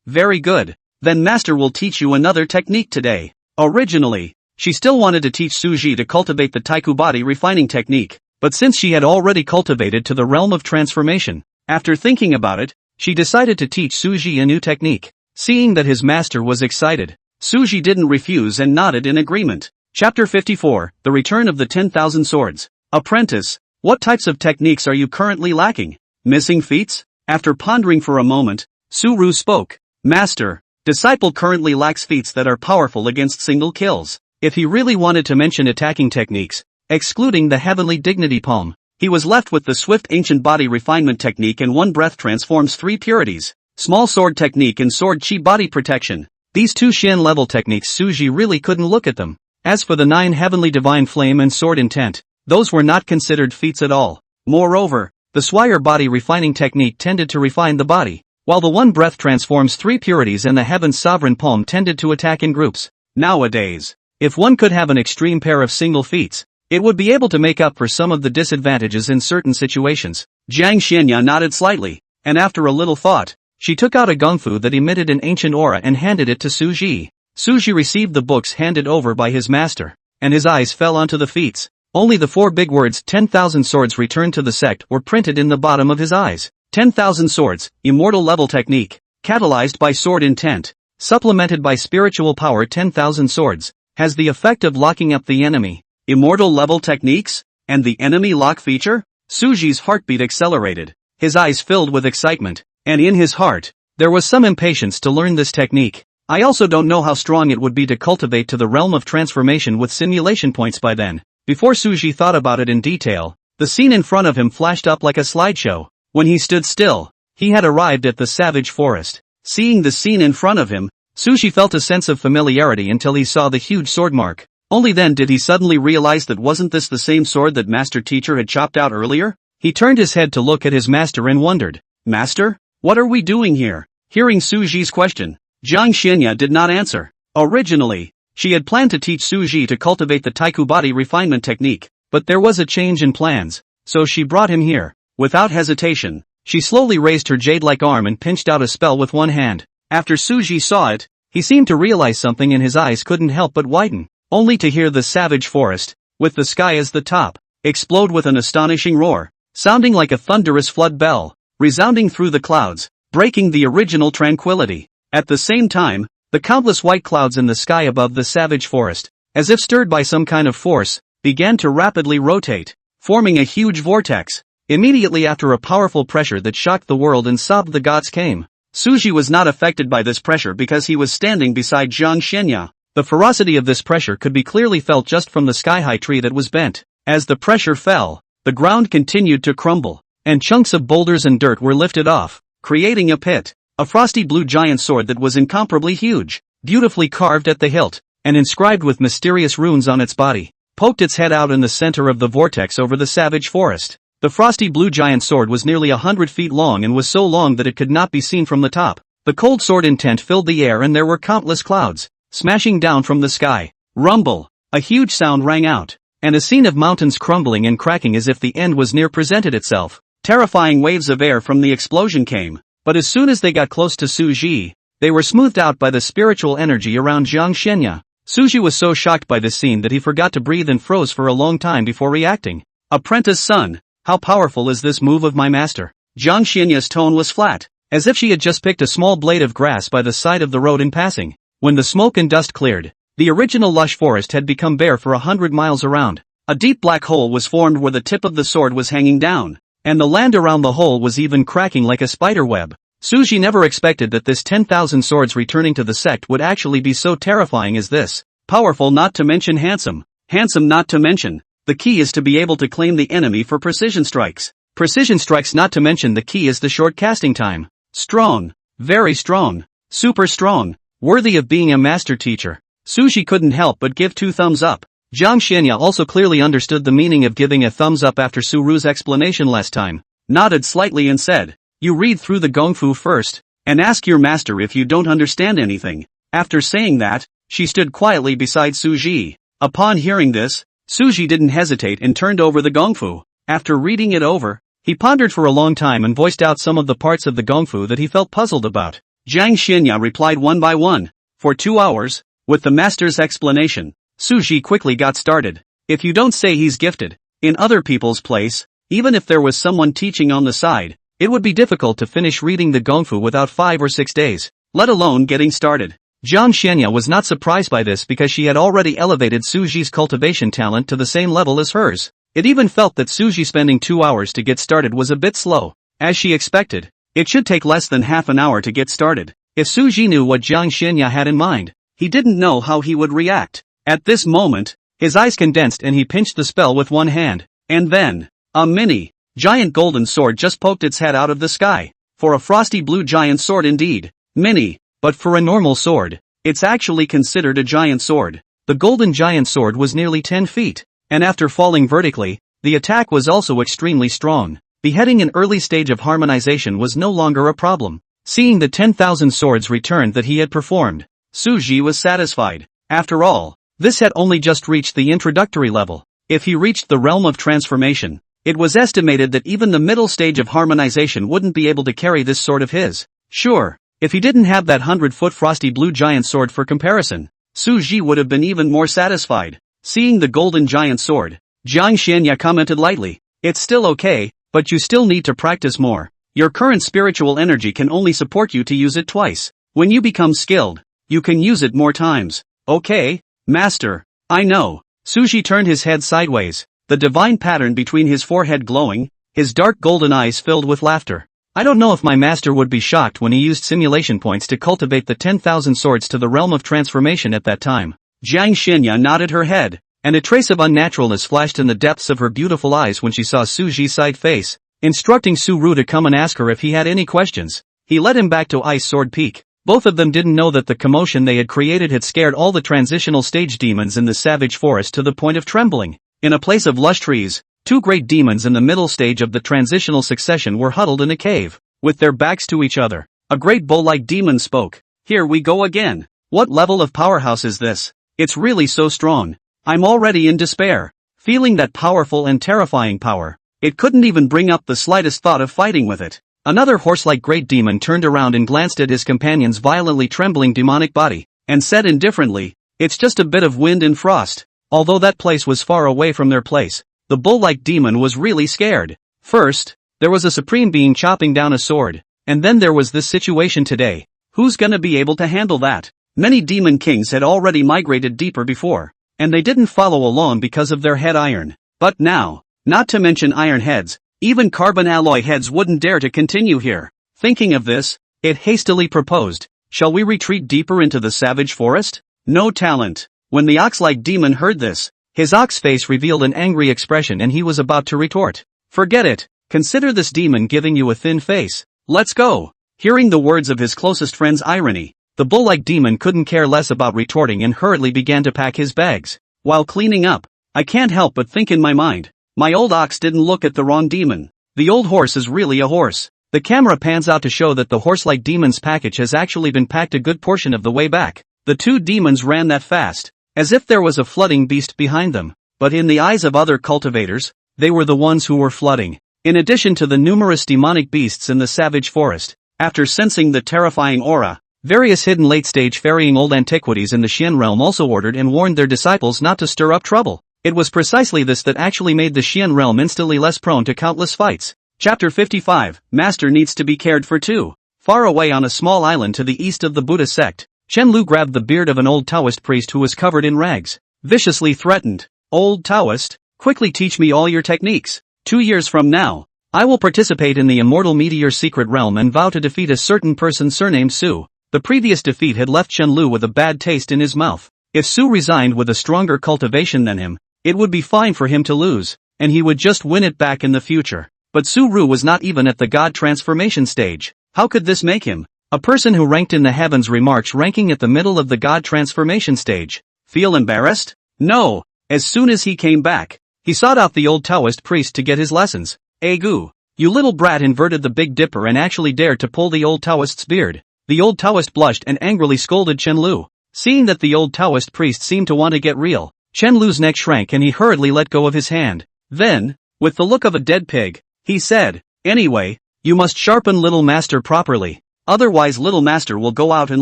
Very good. Then master will teach you another technique today. Originally, she still wanted to teach Su Ji to cultivate the Taiku body refining technique, but since she had already cultivated to the realm of transformation, after thinking about it, she decided to teach Su Ji a new technique. Seeing that his master was excited, Su Ji didn't refuse and nodded in agreement. Chapter 54, The Return of the 10,000 Swords. Apprentice, what types of techniques are you currently lacking? Missing feats? After pondering for a moment, Su Ru spoke. Master, disciple currently lacks feats that are powerful against single kills. If he really wanted to mention attacking techniques, excluding the heavenly dignity palm, he was left with the swift ancient body refinement technique and one breath transforms 3 purities. Small sword technique and sword chi body protection. These 2 Xian level techniques Su Ji really couldn't look at them. As for the 9 heavenly divine flame and sword intent, those were not considered feats at all. Moreover, the Swire body refining technique tended to refine the body, while the one breath transforms 3 purities and the heaven's sovereign palm tended to attack in groups. Nowadays, if one could have an extreme pair of single feats, it would be able to make up for some of the disadvantages in certain situations. Jiang Xianya nodded slightly, and after a little thought, she took out a gongfu that emitted an ancient aura and handed it to Su Ji. Su Ji received the books handed over by his master, and his eyes fell onto the feats. Only the 4 big words 10,000 swords returned to the sect were printed in the bottom of his eyes. 10,000 swords, immortal level technique, catalyzed by sword intent, supplemented by spiritual power 10,000 swords, has the effect of locking up the enemy. Immortal level techniques? And the enemy lock feature? Su Ji's heartbeat accelerated, his eyes filled with excitement, and in his heart, there was some impatience to learn this technique. I also don't know how strong it would be to cultivate to the realm of transformation with simulation points by then. Before Su Ji thought about it in detail, the scene in front of him flashed up like a slideshow. When he stood still, he had arrived at the savage forest. Seeing the scene in front of him, Su Ji felt a sense of familiarity until he saw the huge sword mark. Only then did he suddenly realize that wasn't this the same sword that Master Teacher had chopped out earlier? He turned his head to look at his master and wondered, Master? What are we doing here? Hearing Su Ji's question, Jiang Xianya did not answer. Originally, she had planned to teach Su Ji to cultivate the Taiku body refinement technique, but there was a change in plans, so she brought him here. Without hesitation, she slowly raised her jade-like arm and pinched out a spell with one hand. After Su Ji saw it, he seemed to realize something and his eyes couldn't help but widen, only to hear the savage forest, with the sky as the top, explode with an astonishing roar, sounding like a thunderous flood bell, resounding through the clouds, breaking the original tranquility. At the same time, the countless white clouds in the sky above the savage forest, as if stirred by some kind of force, began to rapidly rotate, forming a huge vortex. Immediately after a powerful pressure that shocked the world and sobbed the gods came. Su Ji was not affected by this pressure because he was standing beside Jiang Xianya. The ferocity of this pressure could be clearly felt just from the sky-high tree that was bent. As the pressure fell, the ground continued to crumble, and chunks of boulders and dirt were lifted off, creating a pit. A frosty blue giant sword that was incomparably huge, beautifully carved at the hilt, and inscribed with mysterious runes on its body, poked its head out in the center of the vortex over the savage forest. The frosty blue giant sword was nearly 100 feet long and was so long that it could not be seen from the top. The cold sword intent filled the air and there were countless clouds, smashing down from the sky. Rumble! A huge sound rang out, and a scene of mountains crumbling and cracking as if the end was near presented itself. Terrifying waves of air from the explosion came, but as soon as they got close to Su Ji, they were smoothed out by the spiritual energy around Jiang Xianya. Su Ji was so shocked by this scene that he forgot to breathe and froze for a long time before reacting. Apprentice son, how powerful is this move of my master? Jiang Xianya's tone was flat, as if she had just picked a small blade of grass by the side of the road in passing. When the smoke and dust cleared, the original lush forest had become bare for 100 miles around. A deep black hole was formed where the tip of the sword was hanging down, and the land around the hole was even cracking like a spider web. Suji never expected that this 10,000 swords returning to the sect would actually be so terrifying as this. Powerful not to mention handsome. Handsome not to mention. The key is to be able to claim the enemy for precision strikes. Precision strikes not to mention the key is the short casting time. Strong. Very strong. Super strong. Worthy of being a master teacher. Suji couldn't help but give 2 thumbs up. Jiang Xianya also clearly understood the meaning of giving a thumbs up after Suru's explanation last time, nodded slightly and said, "You read through the gongfu first, and ask your master if you don't understand anything." After saying that, she stood quietly beside Suji. Upon hearing this, Suji didn't hesitate and turned over the gongfu. After reading it over, he pondered for a long time and voiced out some of the parts of the gongfu that he felt puzzled about. Jiang Xianya replied one by one. For 2 hours, with the master's explanation, Suji quickly got started. If you don't say he's gifted, in other people's place, even if there was someone teaching on the side, it would be difficult to finish reading the gongfu without 5 or 6 days, let alone getting started. Jiang Xianya was not surprised by this because she had already elevated Suji's cultivation talent to the same level as hers. It even felt that Suji spending 2 hours to get started was a bit slow. As she expected, it should take less than half an hour to get started. If Suji knew what Jiang Xianya had in mind, he didn't know how he would react. At this moment, his eyes condensed and he pinched the spell with one hand. And then, a mini, giant golden sword just poked its head out of the sky. For a frosty blue giant sword indeed. Mini, but for a normal sword, it's actually considered a giant sword. The golden giant sword was nearly 10 feet, and after falling vertically, the attack was also extremely strong. Beheading an early stage of harmonization was no longer a problem. Seeing the 10,000 swords returned that he had performed, Suji was satisfied. After all, this had only just reached the introductory level. If he reached the realm of transformation, it was estimated that even the middle stage of harmonization wouldn't be able to carry this sword of his. Sure, if he didn't have that 100-foot frosty blue giant sword for comparison, Suji would have been even more satisfied. Seeing the golden giant sword, Jiang Xianya commented lightly, "It's still okay, but you still need to practice more. Your current spiritual energy can only support you to use it twice. When you become skilled, you can use it more times." "Okay, Master, I know." Suji turned his head sideways, the divine pattern between his forehead glowing, his dark golden eyes filled with laughter. "I don't know if my master would be shocked when he used simulation points to cultivate the 10,000 swords to the realm of transformation at that time." Jiang Xianya nodded her head, and a trace of unnaturalness flashed in the depths of her beautiful eyes when she saw Suji's side face. Instructing Suru to come and ask her if he had any questions, he led him back to Ice Sword Peak. Both of them didn't know that the commotion they had created had scared all the transitional stage demons in the savage forest to the point of trembling. In a place of lush trees, 2 great demons in the middle stage of the transitional succession were huddled in a cave, with their backs to each other. A great bull-like demon spoke. "Here we go again. What level of powerhouse is this? It's really so strong. I'm already in despair." Feeling that powerful and terrifying power, it couldn't even bring up the slightest thought of fighting with it. Another horse-like great demon turned around and glanced at his companion's violently trembling demonic body, and said indifferently, "It's just a bit of wind and frost." Although that place was far away from their place, the bull-like demon was really scared. First, there was a supreme being chopping down a sword, and then there was this situation today. Who's gonna be able to handle that? Many demon kings had already migrated deeper before, and they didn't follow along because of their head iron. But now, not to mention iron heads, even carbon alloy heads wouldn't dare to continue here. Thinking of this, it hastily proposed, "Shall we retreat deeper into the savage forest?" No talent. When the ox-like demon heard this, his ox face revealed an angry expression and he was about to retort. "Forget it. Consider this demon giving you a thin face. Let's go." Hearing the words of his closest friend's irony, the bull-like demon couldn't care less about retorting and hurriedly began to pack his bags. While cleaning up, I can't help but think in my mind, my old ox didn't look at the wrong demon. The old horse is really a horse. The camera pans out to show that the horse-like demon's package has actually been packed a good portion of the way back. The 2 demons ran that fast, as if there was a flooding beast behind them, but in the eyes of other cultivators, they were the ones who were flooding. In addition to the numerous demonic beasts in the savage forest, after sensing the terrifying aura, various hidden late-stage ferrying old antiquities in the Xian realm also ordered and warned their disciples not to stir up trouble. It was precisely this that actually made the Xian realm instantly less prone to countless fights. Chapter 55, Master needs to be cared for too. Far away on a small island to the east of the Buddha sect, Chen Lu grabbed the beard of an old Taoist priest who was covered in rags. Viciously threatened. Old Taoist, quickly teach me all your techniques. 2 years from now, I will participate in the Immortal Meteor Secret Realm and vow to defeat a certain person surnamed Su. The previous defeat had left Chen Lu with a bad taste in his mouth. If Su resigned with a stronger cultivation than him, it would be fine for him to lose, and he would just win it back in the future. But Su Ru was not even at the God transformation stage. How could this make him a person who ranked in the heavens remarks ranking at the middle of the God transformation stage? Feel embarrassed? No. As soon as he came back, he sought out the old Taoist priest to get his lessons. Egu, you little brat, inverted the Big Dipper and actually dared to pull the old Taoist's beard. The old Taoist blushed and angrily scolded Chen Lu. Seeing that the old Taoist priest seemed to want to get real, Chen Lu's neck shrank and he hurriedly let go of his hand. Then, with the look of a dead pig, he said, "Anyway, you must sharpen little master properly. Otherwise little master will go out and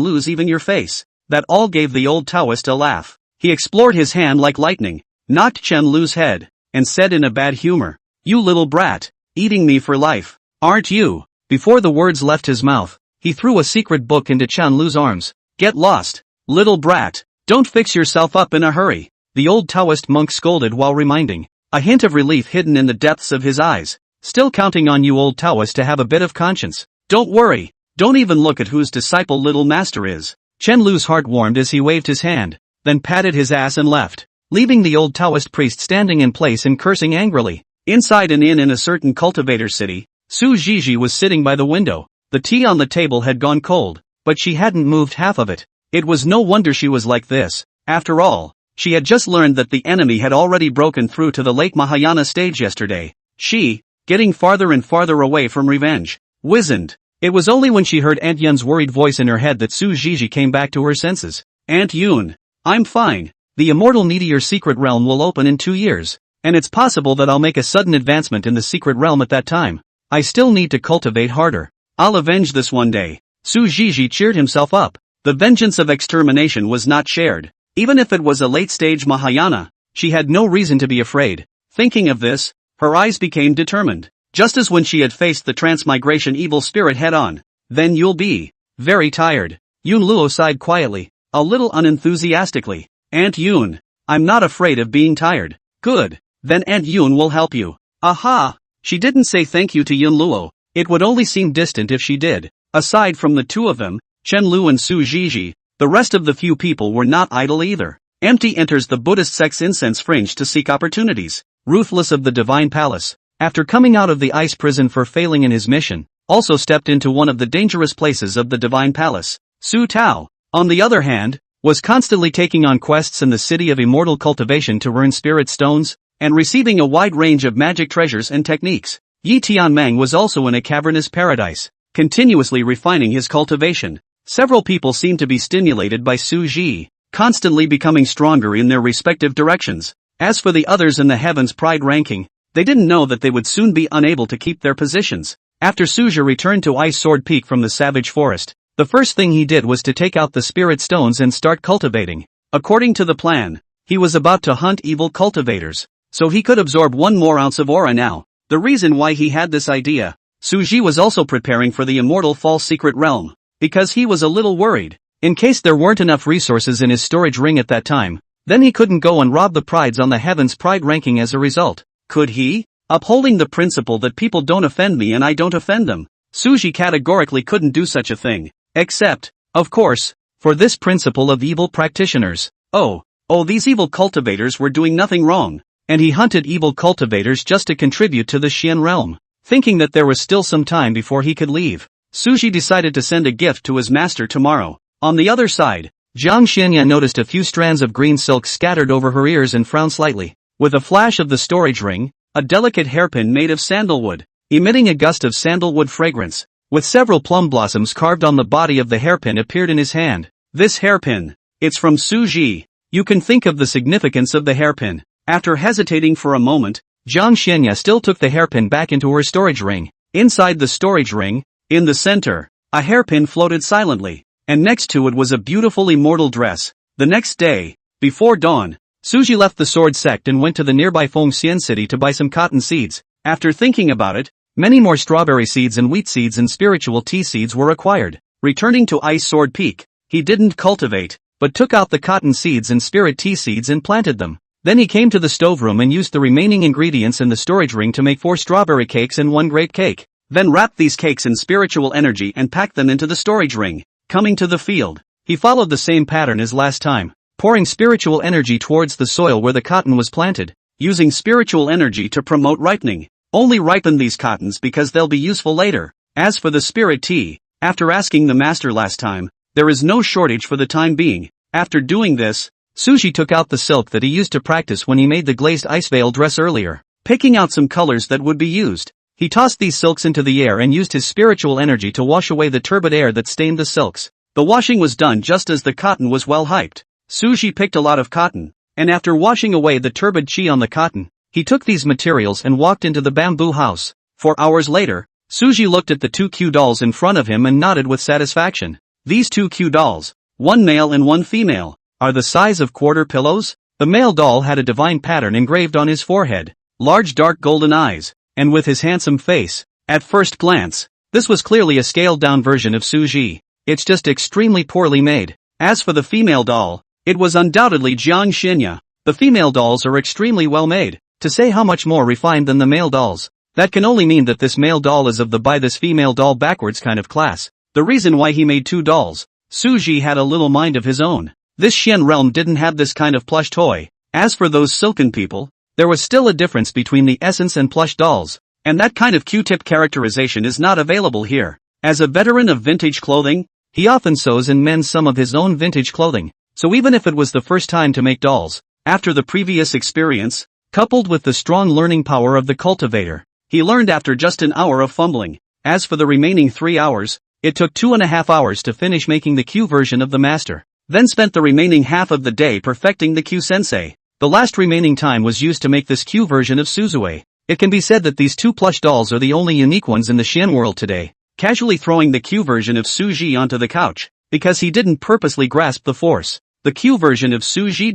lose even your face." That all gave the old Taoist a laugh. He explored his hand like lightning, knocked Chen Lu's head, and said in a bad humor, "You little brat, eating me for life, aren't you?" Before the words left his mouth, he threw a secret book into Chen Lu's arms. "Get lost, little brat, don't fix yourself up in a hurry," the old Taoist monk scolded while reminding, a hint of relief hidden in the depths of his eyes. "Still counting on you, old Taoist, to have a bit of conscience. Don't worry, don't even look at whose disciple little master is." Chen Lu's heart warmed as he waved his hand, then patted his ass and left, leaving the old Taoist priest standing in place and cursing angrily. Inside an inn in a certain cultivator city, Su Zhizhi was sitting by the window. The tea on the table had gone cold, but she hadn't moved half of it. It was no wonder she was like this. After all, she had just learned that the enemy had already broken through to the Lake Mahayana stage yesterday. She, getting farther and farther away from revenge, wizened. It was only when she heard Aunt Yun's worried voice in her head that Su Zhizhi came back to her senses. "Aunt Yun, I'm fine. The Immortal Meteor Secret Realm will open in 2 years, and it's possible that I'll make a sudden advancement in the secret realm at that time. I still need to cultivate harder. I'll avenge this one day." Su Zhizhi cheered himself up. The vengeance of extermination was not shared. Even if it was a late-stage Mahayana, she had no reason to be afraid. Thinking of this, her eyes became determined, just as when she had faced the transmigration evil spirit head-on. "Then you'll be very tired." Yun Luo sighed quietly, a little unenthusiastically. "Aunt Yun, I'm not afraid of being tired." "Good. Then Aunt Yun will help you." Aha! She didn't say thank you to Yun Luo. It would only seem distant if she did. Aside from the two of them, Chen Lu and Su Zhizhi, the rest of the few people were not idle either. Empty enters the Buddhist sect's incense fringe to seek opportunities. Ruthless of the Divine Palace, after coming out of the ice prison for failing in his mission, also stepped into one of the dangerous places of the Divine Palace. Su Tao, on the other hand, was constantly taking on quests in the city of immortal cultivation to earn spirit stones, and receiving a wide range of magic treasures and techniques. Yi Tianmeng was also in a cavernous paradise, continuously refining his cultivation. Several people seemed to be stimulated by Su Zhi, constantly becoming stronger in their respective directions. As for the others in the Heavens Pride ranking, they didn't know that they would soon be unable to keep their positions. After Su Zhi returned to Ice Sword Peak from the savage forest, the first thing he did was to take out the spirit stones and start cultivating. According to the plan, he was about to hunt evil cultivators, so he could absorb 1 more ounce of aura now. The reason why he had this idea, Su Zhi was also preparing for the immortal false secret realm, because he was a little worried. In case there weren't enough resources in his storage ring at that time, then he couldn't go and rob the prides on the Heavens Pride ranking as a result. Could he? Upholding the principle that people don't offend me and I don't offend them, Su Zhi categorically couldn't do such a thing. Except, of course, for this principle of evil practitioners. Oh, these evil cultivators were doing nothing wrong, and he hunted evil cultivators just to contribute to the Xian realm. Thinking that there was still some time before he could leave, Su Zhi decided to send a gift to his master tomorrow. On the other side, Jiang Xianya noticed a few strands of green silk scattered over her ears and frowned slightly. With a flash of the storage ring, a delicate hairpin made of sandalwood, emitting a gust of sandalwood fragrance, with several plum blossoms carved on the body of the hairpin appeared in his hand. This hairpin, it's from Su Zhi. You can think of the significance of the hairpin. After hesitating for a moment, Jiang Xianya still took the hairpin back into her storage ring. Inside the storage ring, in the center, a hairpin floated silently, and next to it was a beautiful immortal dress. The next day, before dawn, Su Zhi left the sword sect and went to the nearby Fengxian city to buy some cotton seeds. After thinking about it, Many more strawberry seeds and wheat seeds and spiritual tea seeds were acquired. Returning to Ice Sword Peak, he didn't cultivate, but took out the cotton seeds and spirit tea seeds and planted them. Then he came to the stove room and used the remaining ingredients in the storage ring to make 4 strawberry cakes and 1 grape cake. Then wrapped these cakes in spiritual energy and packed them into the storage ring. Coming to the field, he followed the same pattern as last time, pouring spiritual energy towards the soil where the cotton was planted, using spiritual energy to promote ripening. Only ripen these cottons because they'll be useful later. As for the spirit tea, after asking the master last time, there is no shortage for the time being. After doing this, Suji took out the silk that he used to practice when he made the glazed ice veil dress earlier. Picking out some colors that would be used, he tossed these silks into the air and used his spiritual energy to wash away the turbid air that stained the silks. The washing was done just as the cotton was well hyped. Suji picked a lot of cotton, and after washing away the turbid chi on the cotton, he took these materials and walked into the bamboo house. 4 hours later, Suji looked at the 2 cute dolls in front of him and nodded with satisfaction. These 2 cute dolls, 1 male and 1 female, are the size of quarter pillows. The male doll had a divine pattern engraved on his forehead, large dark golden eyes, and with his handsome face. At first glance, this was clearly a scaled-down version of Suji. It's just extremely poorly made. As for the female doll, it was undoubtedly Jiang Xinya. The female dolls are extremely well made, to say how much more refined than the male dolls. That can only mean that this male doll is of the buy this female doll backwards kind of class. The reason why he made 2 dolls. Suji had a little mind of his own. This Xian realm didn't have this kind of plush toy. As for those silken people, there was still a difference between the essence and plush dolls, and that kind of Q-tip characterization is not available here. As a veteran of vintage clothing, he often sews and mends some of his own vintage clothing, so even if it was the first time to make dolls, after the previous experience, coupled with the strong learning power of the cultivator, he learned after just an hour of fumbling. As for the remaining 3 hours, it took 2.5 hours to finish making the Q version of the master, then spent the remaining half of the day perfecting the Q sensei. The last remaining time was used to make this Q version of Suzue. It can be said that these 2 plush dolls are the only unique ones in the Xian world today. Casually throwing the Q version of Suji onto the couch, because he didn't purposely grasp the force. The Q version of Suji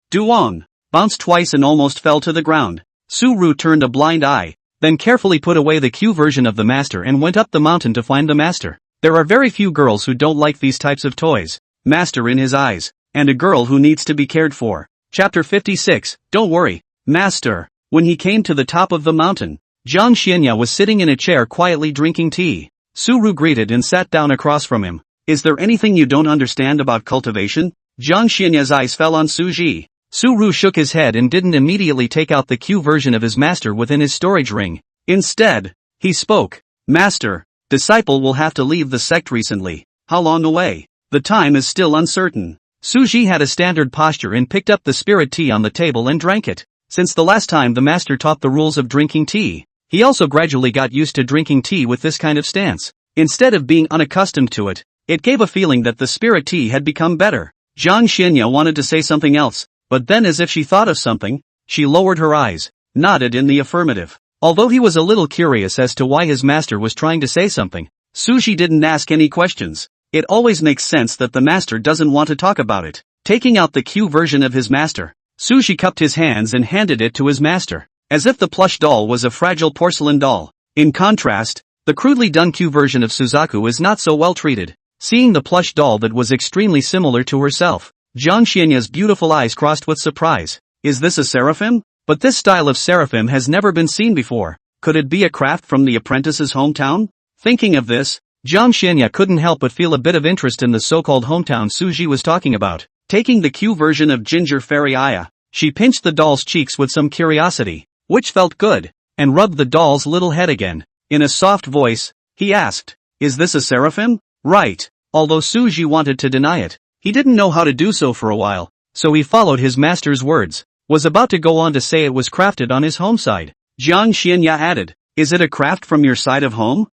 Duong, bounced twice and almost fell to the ground. Su Ru turned a blind eye, then carefully put away the Q version of the master and went up the mountain to find the master. There are very few girls who don't like these types of toys. Master in his eyes, and a girl who needs to be cared for. Chapter 56, Don't worry, Master. When he came to the top of the mountain, Jiang Xianya was sitting in a chair quietly drinking tea. Su Ru greeted and sat down across from him. Is there anything you don't understand about cultivation? Jiang Xianya's eyes fell on Suji. Su Ru shook his head and didn't immediately take out the Q version of his master within his storage ring. Instead, he spoke. Master, disciple will have to leave the sect recently. How long away? The time is still uncertain. Suji had a standard posture and picked up the spirit tea on the table and drank it. Since the last time the master taught the rules of drinking tea, he also gradually got used to drinking tea with this kind of stance. Instead of being unaccustomed to it, it gave a feeling that the spirit tea had become better. Jiang Xianya wanted to say something else, but then as if she thought of something, she lowered her eyes, nodded in the affirmative. Although he was a little curious as to why his master was trying to say something, Suji didn't ask any questions. It always makes sense that the master doesn't want to talk about it. Taking out the Q version of his master, Suji cupped his hands and handed it to his master, as if the plush doll was a fragile porcelain doll. In contrast, the crudely done Q version of Suzaku is not so well treated. Seeing the plush doll that was extremely similar to herself, Jiang Xianya's beautiful eyes crossed with surprise. Is this a seraphim? But this style of seraphim has never been seen before. Could it be a craft from the apprentice's hometown? Thinking of this, Jiang Xianya couldn't help but feel a bit of interest in the so-called hometown Suji was talking about. Taking the Q version of Ginger Fairy Aya, she pinched the doll's cheeks with some curiosity, which felt good, and rubbed the doll's little head again. In a soft voice, he asked, is this a seraphim? Right. Although Suji wanted to deny it, he didn't know how to do so for a while, so he followed his master's words, was about to go on to say it was crafted on his home side. Jiang Xianya added, is it a craft from your side of home?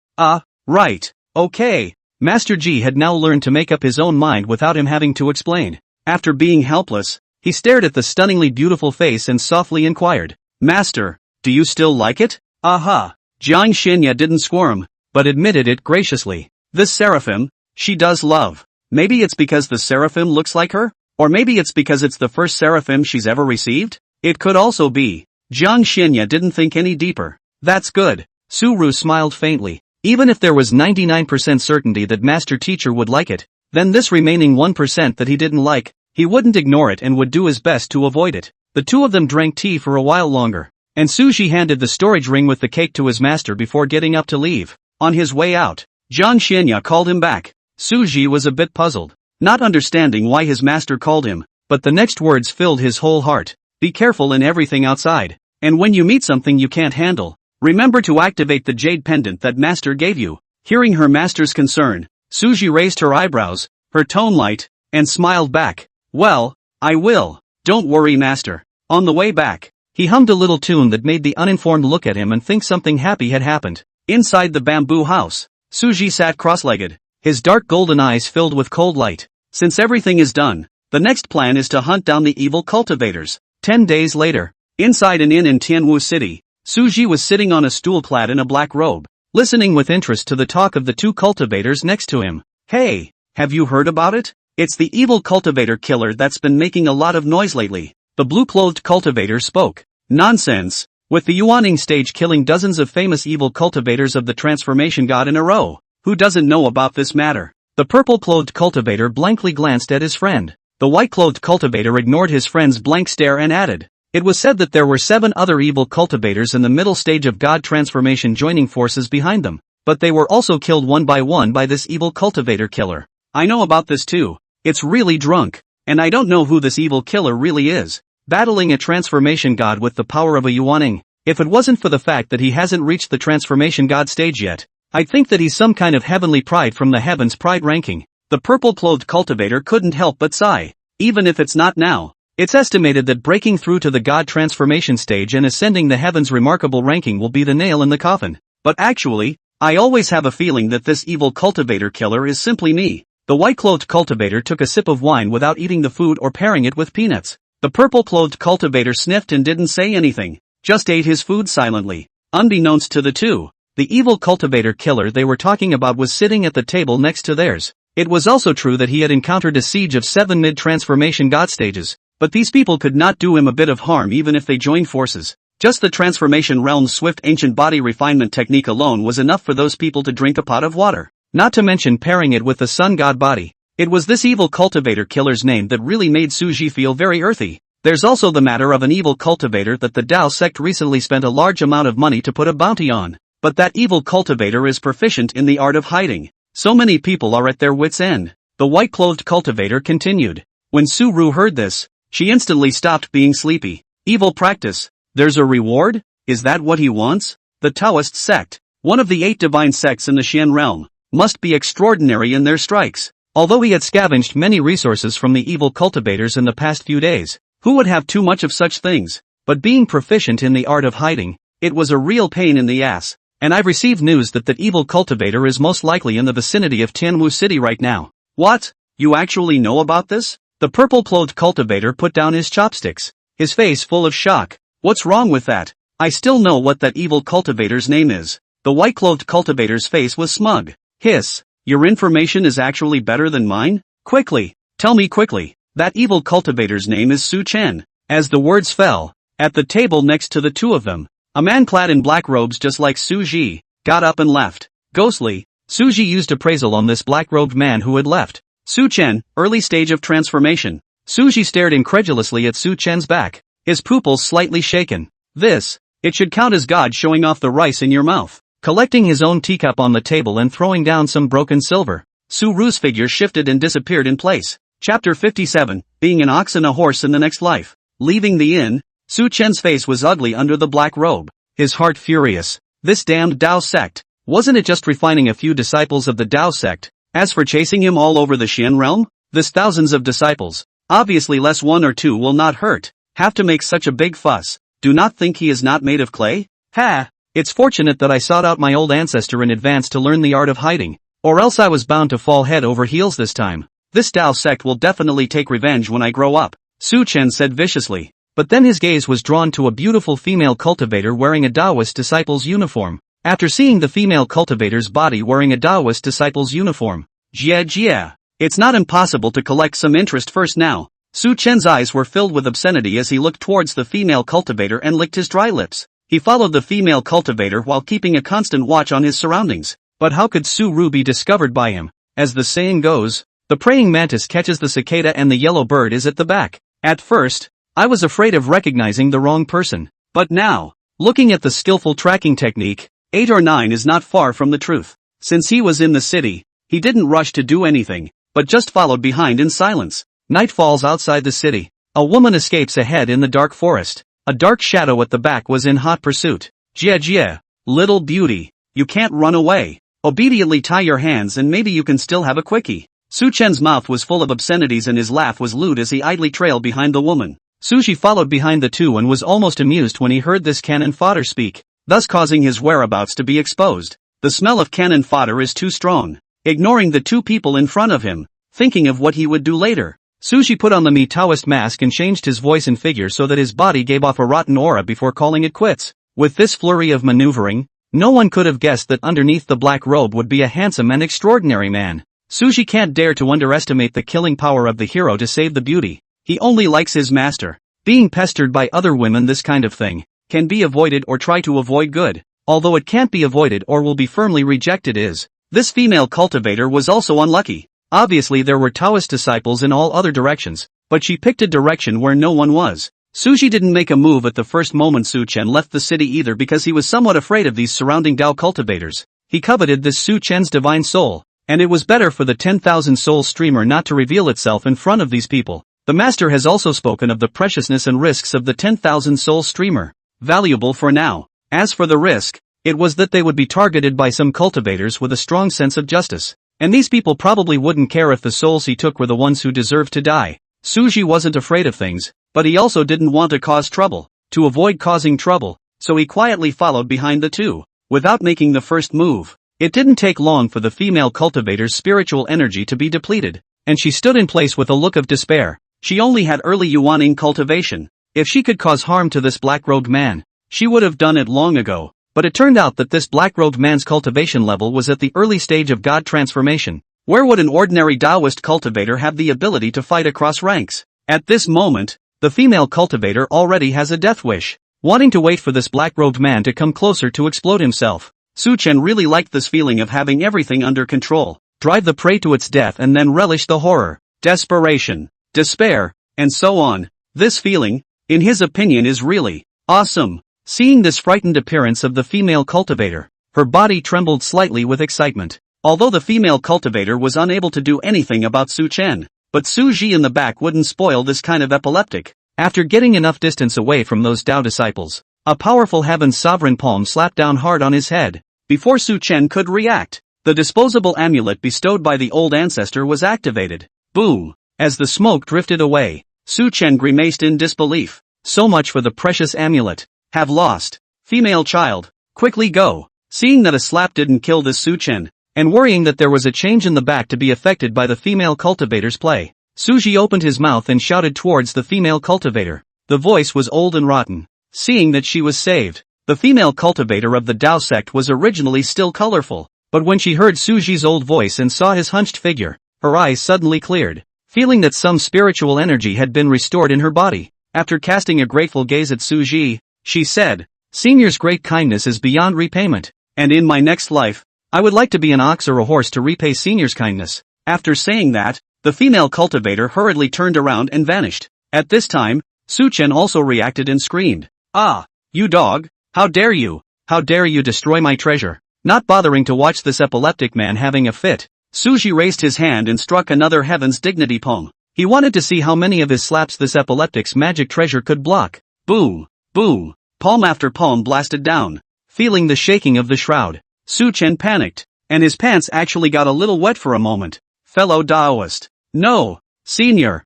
Right. Okay. Master Ji had now learned to make up his own mind without him having to explain. After being helpless, he stared at the stunningly beautiful face and softly inquired, Master, do you still like it? Aha. Jiang Xianya didn't squirm, but admitted it graciously. This seraphim, she does love. Maybe it's because the seraphim looks like her? Or maybe it's because it's the first seraphim she's ever received? It could also be. Jiang Xianya didn't think any deeper. That's good. Su-ru smiled faintly. Even if there was 99% certainty that master teacher would like it, then this remaining 1% that he didn't like, he wouldn't ignore it and would do his best to avoid it. The two of them drank tea for a while longer, and Suji handed the storage ring with the cake to his master before getting up to leave. On his way out, Jiang Xianya called him back. Suji was a bit puzzled, not understanding why his master called him, but the next words filled his whole heart. Be careful in everything outside, and when you meet something you can't handle, remember to activate the jade pendant that master gave you. Hearing her master's concern, Suji raised her eyebrows, her tone light, and smiled back. Well, I will. Don't worry, master. On the way back, he hummed a little tune that made the uninformed look at him and think something happy had happened. Inside the bamboo house, Suji sat cross-legged, his dark golden eyes filled with cold light. Since everything is done, the next plan is to hunt down the evil cultivators. 10 days later, inside an inn in Tianwu City, Suji was sitting on a stool clad in a black robe, listening with interest to the talk of the two cultivators next to him. Hey, have you heard about it? It's the evil cultivator killer that's been making a lot of noise lately. The blue-clothed cultivator spoke. Nonsense. With the Yuaning stage killing dozens of famous evil cultivators of the transformation god in a row. Who doesn't know about this matter? The purple-clothed cultivator blankly glanced at his friend. The white-clothed cultivator ignored his friend's blank stare and added. It was said that there were 7 other evil cultivators in the middle stage of god transformation joining forces behind them, but they were also killed one by this evil cultivator killer. I know about this too. It's really drunk, and I don't know who this evil killer really is. Battling a transformation god with the power of a Yuaning. If it wasn't for the fact that he hasn't reached the transformation god stage yet, I'd think that he's some kind of heavenly pride from the heavens pride ranking. The purple-clothed cultivator couldn't help but sigh. Even if it's not now, it's estimated that breaking through to the god transformation stage and ascending the heavens remarkable ranking will be the nail in the coffin. But actually, I always have a feeling that this evil cultivator killer is simply me. The white-clothed cultivator took a sip of wine without eating the food or pairing it with peanuts. The purple-clothed cultivator sniffed and didn't say anything, just ate his food silently. Unbeknownst to the two, the evil cultivator killer they were talking about was sitting at the table next to theirs. It was also true that he had encountered a siege of 7 mid-transformation god stages, but these people could not do him a bit of harm even if they joined forces. Just the transformation realm's swift ancient body refinement technique alone was enough for those people to drink a pot of water, not to mention pairing it with the sun god body. It was this evil cultivator killer's name that really made Suji feel very earthy. There's also the matter of an evil cultivator that the Tao sect recently spent a large amount of money to put a bounty on. But that evil cultivator is proficient in the art of hiding. So many people are at their wits' end. The white-clothed cultivator continued. When Su-ru heard this, she instantly stopped being sleepy. Evil practice. There's a reward? Is that what he wants? The Taoist sect, one of the 8 divine sects in the Xian realm, must be extraordinary in their strikes. Although he had scavenged many resources from the evil cultivators in the past few days, who would have too much of such things? But being proficient in the art of hiding, it was a real pain in the ass. And I've received news that evil cultivator is most likely in the vicinity of Tianwu City right now. What? You actually know about this? The purple-clothed cultivator put down his chopsticks, his face full of shock. What's wrong with that? I still know what that evil cultivator's name is. The white-clothed cultivator's face was smug. Hiss. Your information is actually better than mine? Quickly. Tell me quickly. That evil cultivator's name is Su Chen. As the words fell, at the table next to the two of them, a man clad in black robes just like Su Ji, got up and left. Ghostly, Su Ji used appraisal on this black-robed man who had left. Su Chen, early stage of transformation. Su Ji stared incredulously at Su Chen's back, his pupils slightly shaken. It should count as God showing off the rice in your mouth. Collecting his own teacup on the table and throwing down some broken silver, Su-ru's figure shifted and disappeared in place. Chapter 57, Being an Ox and a Horse in the Next Life. Leaving the inn, Su Chen's face was ugly under the black robe, his heart furious. This damned Tao sect, wasn't it just refining a few disciples of the Tao sect? As for chasing him all over the Xian realm, this thousands of disciples, obviously less 1 or 2 will not hurt, have to make such a big fuss. Do not think he is not made of clay? Ha! It's fortunate that I sought out my old ancestor in advance to learn the art of hiding, or else I was bound to fall head over heels this time. This Tao sect will definitely take revenge when I grow up, Su Chen said viciously. But then his gaze was drawn to a beautiful female cultivator wearing a Taoist disciple's uniform. After seeing the female cultivator's body wearing a Taoist disciple's uniform, Jia, it's not impossible to collect some interest first now. Su Chen's eyes were filled with obscenity as he looked towards the female cultivator and licked his dry lips. He followed the female cultivator while keeping a constant watch on his surroundings. But how could Su-ru be discovered by him? As the saying goes, the praying mantis catches the cicada and the yellow bird is at the back. At first, I was afraid of recognizing the wrong person. But now, looking at the skillful tracking technique, 8 or 9 is not far from the truth. Since he was in the city, he didn't rush to do anything, but just followed behind in silence. Night falls outside the city. A woman escapes ahead in the dark forest. A dark shadow at the back was in hot pursuit. Jie, little beauty, you can't run away. Obediently tie your hands and maybe you can still have a quickie. Su Chen's mouth was full of obscenities and his laugh was lewd as he idly trailed behind the woman. Suji followed behind the two and was almost amused when he heard this cannon fodder speak, thus causing his whereabouts to be exposed. The smell of cannon fodder is too strong. Ignoring the two people in front of him, thinking of what he would do later, Suji put on the Mi Taoist mask and changed his voice and figure so that his body gave off a rotten aura before calling it quits. With this flurry of maneuvering, no one could have guessed that underneath the black robe would be a handsome and extraordinary man. Suji can't dare to underestimate the killing power of the hero to save the beauty. He only likes his master. Being pestered by other women, this kind of thing can be avoided or try to avoid good. Although it can't be avoided or will be firmly rejected is. This female cultivator was also unlucky. Obviously there were Taoist disciples in all other directions, but she picked a direction where no one was. Suji didn't make a move at the first moment Su Chen left the city either because he was somewhat afraid of these surrounding Dao cultivators. He coveted this Su Chen's divine soul, and it was better for the 10,000 soul streamer not to reveal itself in front of these people. The master has also spoken of the preciousness and risks of the 10,000 soul streamer. Valuable for now. As for the risk, it was that they would be targeted by some cultivators with a strong sense of justice. And these people probably wouldn't care if the souls he took were the ones who deserved to die. Suji wasn't afraid of things, but he also didn't want to cause trouble, to avoid causing trouble, so he quietly followed behind the two, without making the first move. It didn't take long for the female cultivator's spiritual energy to be depleted, and she stood in place with a look of despair. She only had early Yuaning cultivation. If she could cause harm to this black-robed man, she would have done it long ago. But it turned out that this black-robed man's cultivation level was at the early stage of God transformation. Where would an ordinary Taoist cultivator have the ability to fight across ranks? At this moment, the female cultivator already has a death wish, wanting to wait for this black-robed man to come closer to explode himself. Su Chen really liked this feeling of having everything under control, drive the prey to its death and then relish the horror, desperation, despair, and so on. This feeling, in his opinion, is really awesome. Seeing this frightened appearance of the female cultivator, her body trembled slightly with excitement. Although the female cultivator was unable to do anything about Su Chen, but Su Ji in the back wouldn't spoil this kind of epileptic. After getting enough distance away from those Dao disciples, a powerful heaven's sovereign palm slapped down hard on his head. Before Su Chen could react, the disposable amulet bestowed by the old ancestor was activated. Boom! As the smoke drifted away, Su Chen grimaced in disbelief. So much for the precious amulet. Have lost. Female child, quickly go. Seeing that a slap didn't kill this Su Chen, and worrying that there was a change in the back to be affected by the female cultivator's play, Suji opened his mouth and shouted towards the female cultivator. The voice was old and rotten. Seeing that she was saved, the female cultivator of the Dao sect was originally still colorful, but when she heard Suji's old voice and saw his hunched figure, her eyes suddenly cleared, feeling that some spiritual energy had been restored in her body. After casting a grateful gaze at Suji, she said, "Senior's great kindness is beyond repayment, and in my next life, I would like to be an ox or a horse to repay Senior's kindness." After saying that, the female cultivator hurriedly turned around and vanished. At this time, Su Chen also reacted and screamed, "Ah, you dog, how dare you destroy my treasure?" Not bothering to watch this epileptic man having a fit, Suji raised his hand and struck another heaven's dignity palm. He wanted to see how many of his slaps this epileptic's magic treasure could block. Boom! Boom! Palm after palm blasted down. Feeling the shaking of the shroud, Su Chen panicked, and his pants actually got a little wet for a moment. Fellow Daoist. No! Senior!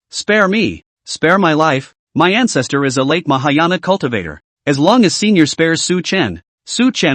Spare me! Spare my life! My ancestor is a late Mahayana cultivator. As long as Senior spares Su Chen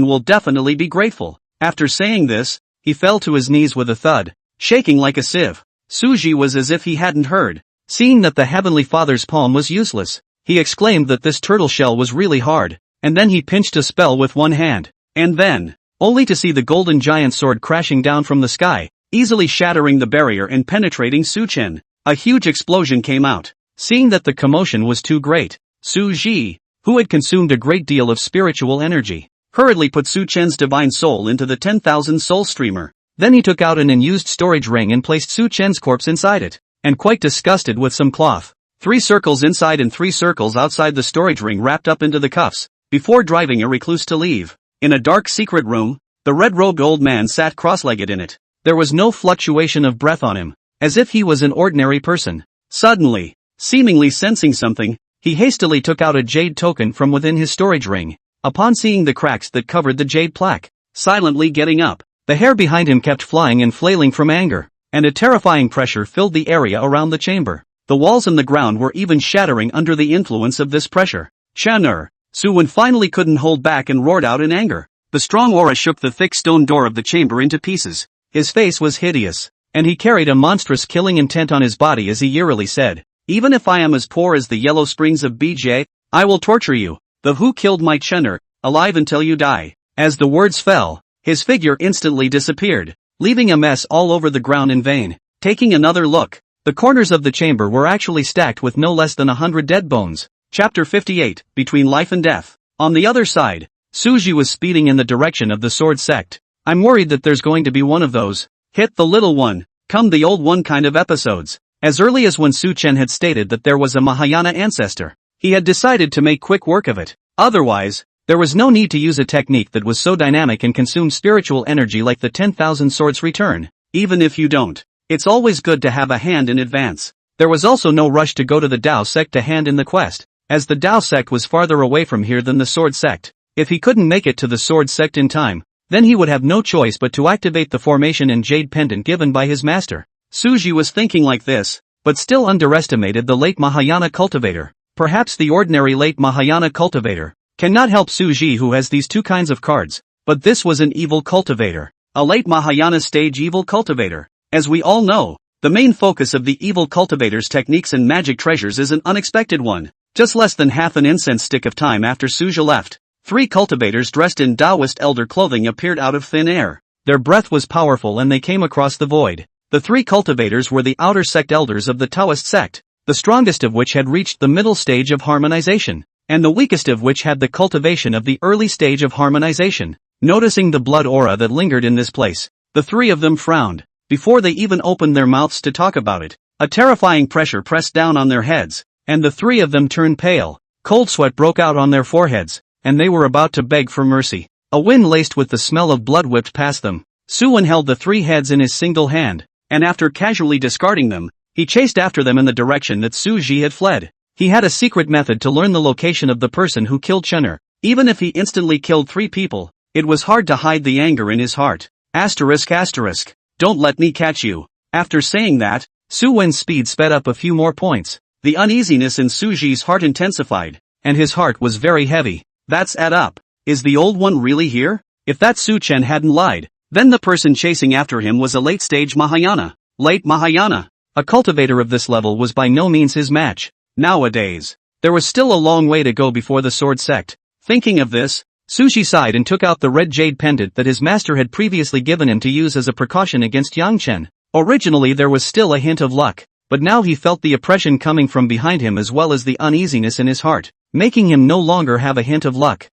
will definitely be grateful. After saying this, he fell to his knees with a thud, shaking like a sieve. Suji was as if he hadn't heard. Seeing that the Heavenly Father's palm was useless, he exclaimed that this turtle shell was really hard, and then he pinched a spell with one hand. And then, only to see the golden giant sword crashing down from the sky, easily shattering the barrier and penetrating Su Chen. A huge explosion came out. Seeing that the commotion was too great, Su Ji who had consumed a great deal of spiritual energy, hurriedly put Su Chen's divine soul into the 10,000 soul streamer. Then he took out an unused storage ring and placed Su Chen's corpse inside it, and quite disgusted with some cloth, 3 circles inside and 3 circles outside the storage ring wrapped up into the cuffs, before driving a recluse to leave. In a dark secret room, the red-robed old man sat cross-legged in it. There was no fluctuation of breath on him, as if he was an ordinary person. Suddenly, seemingly sensing something, he hastily took out a jade token from within his storage ring. Upon seeing the cracks that covered the jade plaque, silently getting up, the hair behind him kept flying and flailing from anger, and a terrifying pressure filled the area around the chamber. The walls and the ground were even shattering under the influence of this pressure. Chanur! Suwon finally couldn't hold back and roared out in anger. The strong aura shook the thick stone door of the chamber into pieces. His face was hideous, and he carried a monstrous killing intent on his body as he eerily said, "Even if I am as poor as the yellow springs of BJ, I will torture you, the who killed my Chanur, alive until you die." As the words fell, his figure instantly disappeared, leaving a mess all over the ground in vain. Taking another look, the corners of the chamber were actually stacked with no less than 100 dead bones. Chapter 58, Between Life and Death. On the other side, Suji was speeding in the direction of the sword sect. "I'm worried that there's going to be one of those, hit the little one, come the old one kind of episodes." As early as when Su Chen had stated that there was a Mahayana ancestor, he had decided to make quick work of it. Otherwise, there was no need to use a technique that was so dynamic and consumed spiritual energy like the 10,000 swords return. Even if you don't, it's always good to have a hand in advance. There was also no rush to go to the Dao sect to hand in the quest, as the Dao sect was farther away from here than the sword sect. If he couldn't make it to the sword sect in time, then he would have no choice but to activate the formation and jade pendant given by his master. Suji was thinking like this, but still underestimated the late Mahayana cultivator. Perhaps the ordinary late Mahayana cultivator cannot help Suji, who has these 2 kinds of cards, but this was an evil cultivator, a late Mahayana stage evil cultivator. As we all know, the main focus of the evil cultivator's techniques and magic treasures is an unexpected one. Just less than half an incense stick of time after Suja left, 3 cultivators dressed in Taoist elder clothing appeared out of thin air. Their breath was powerful and they came across the void. The 3 cultivators were the outer sect elders of the Taoist sect, the strongest of which had reached the middle stage of harmonization, and the weakest of which had the cultivation of the early stage of harmonization. Noticing the blood aura that lingered in this place, the 3 of them frowned, before they even opened their mouths to talk about it. A terrifying pressure pressed down on their heads, and the 3 of them turned pale. Cold sweat broke out on their foreheads, and they were about to beg for mercy. A wind laced with the smell of blood whipped past them. Suwon held the 3 heads in his single hand, and after casually discarding them, he chased after them in the direction that Suji had fled. He had a secret method to learn the location of the person who killed Chanur. Even if he instantly killed 3 people, it was hard to hide the anger in his heart. Asterisk. Don't let me catch you. After saying that, Suwon's speed sped up a few more points. The uneasiness in Suji's heart intensified, and his heart was very heavy. That's add up. Is the old one really here? If that Su Chen hadn't lied, then the person chasing after him was a late-stage Mahayana. Late Mahayana. A cultivator of this level was by no means his match. Nowadays, there was still a long way to go before the sword sect. Thinking of this, Suji sighed and took out the red jade pendant that his master had previously given him to use as a precaution against Yang Chen. Originally there was still a hint of luck, but now he felt the oppression coming from behind him as well as the uneasiness in his heart, making him no longer have a hint of luck.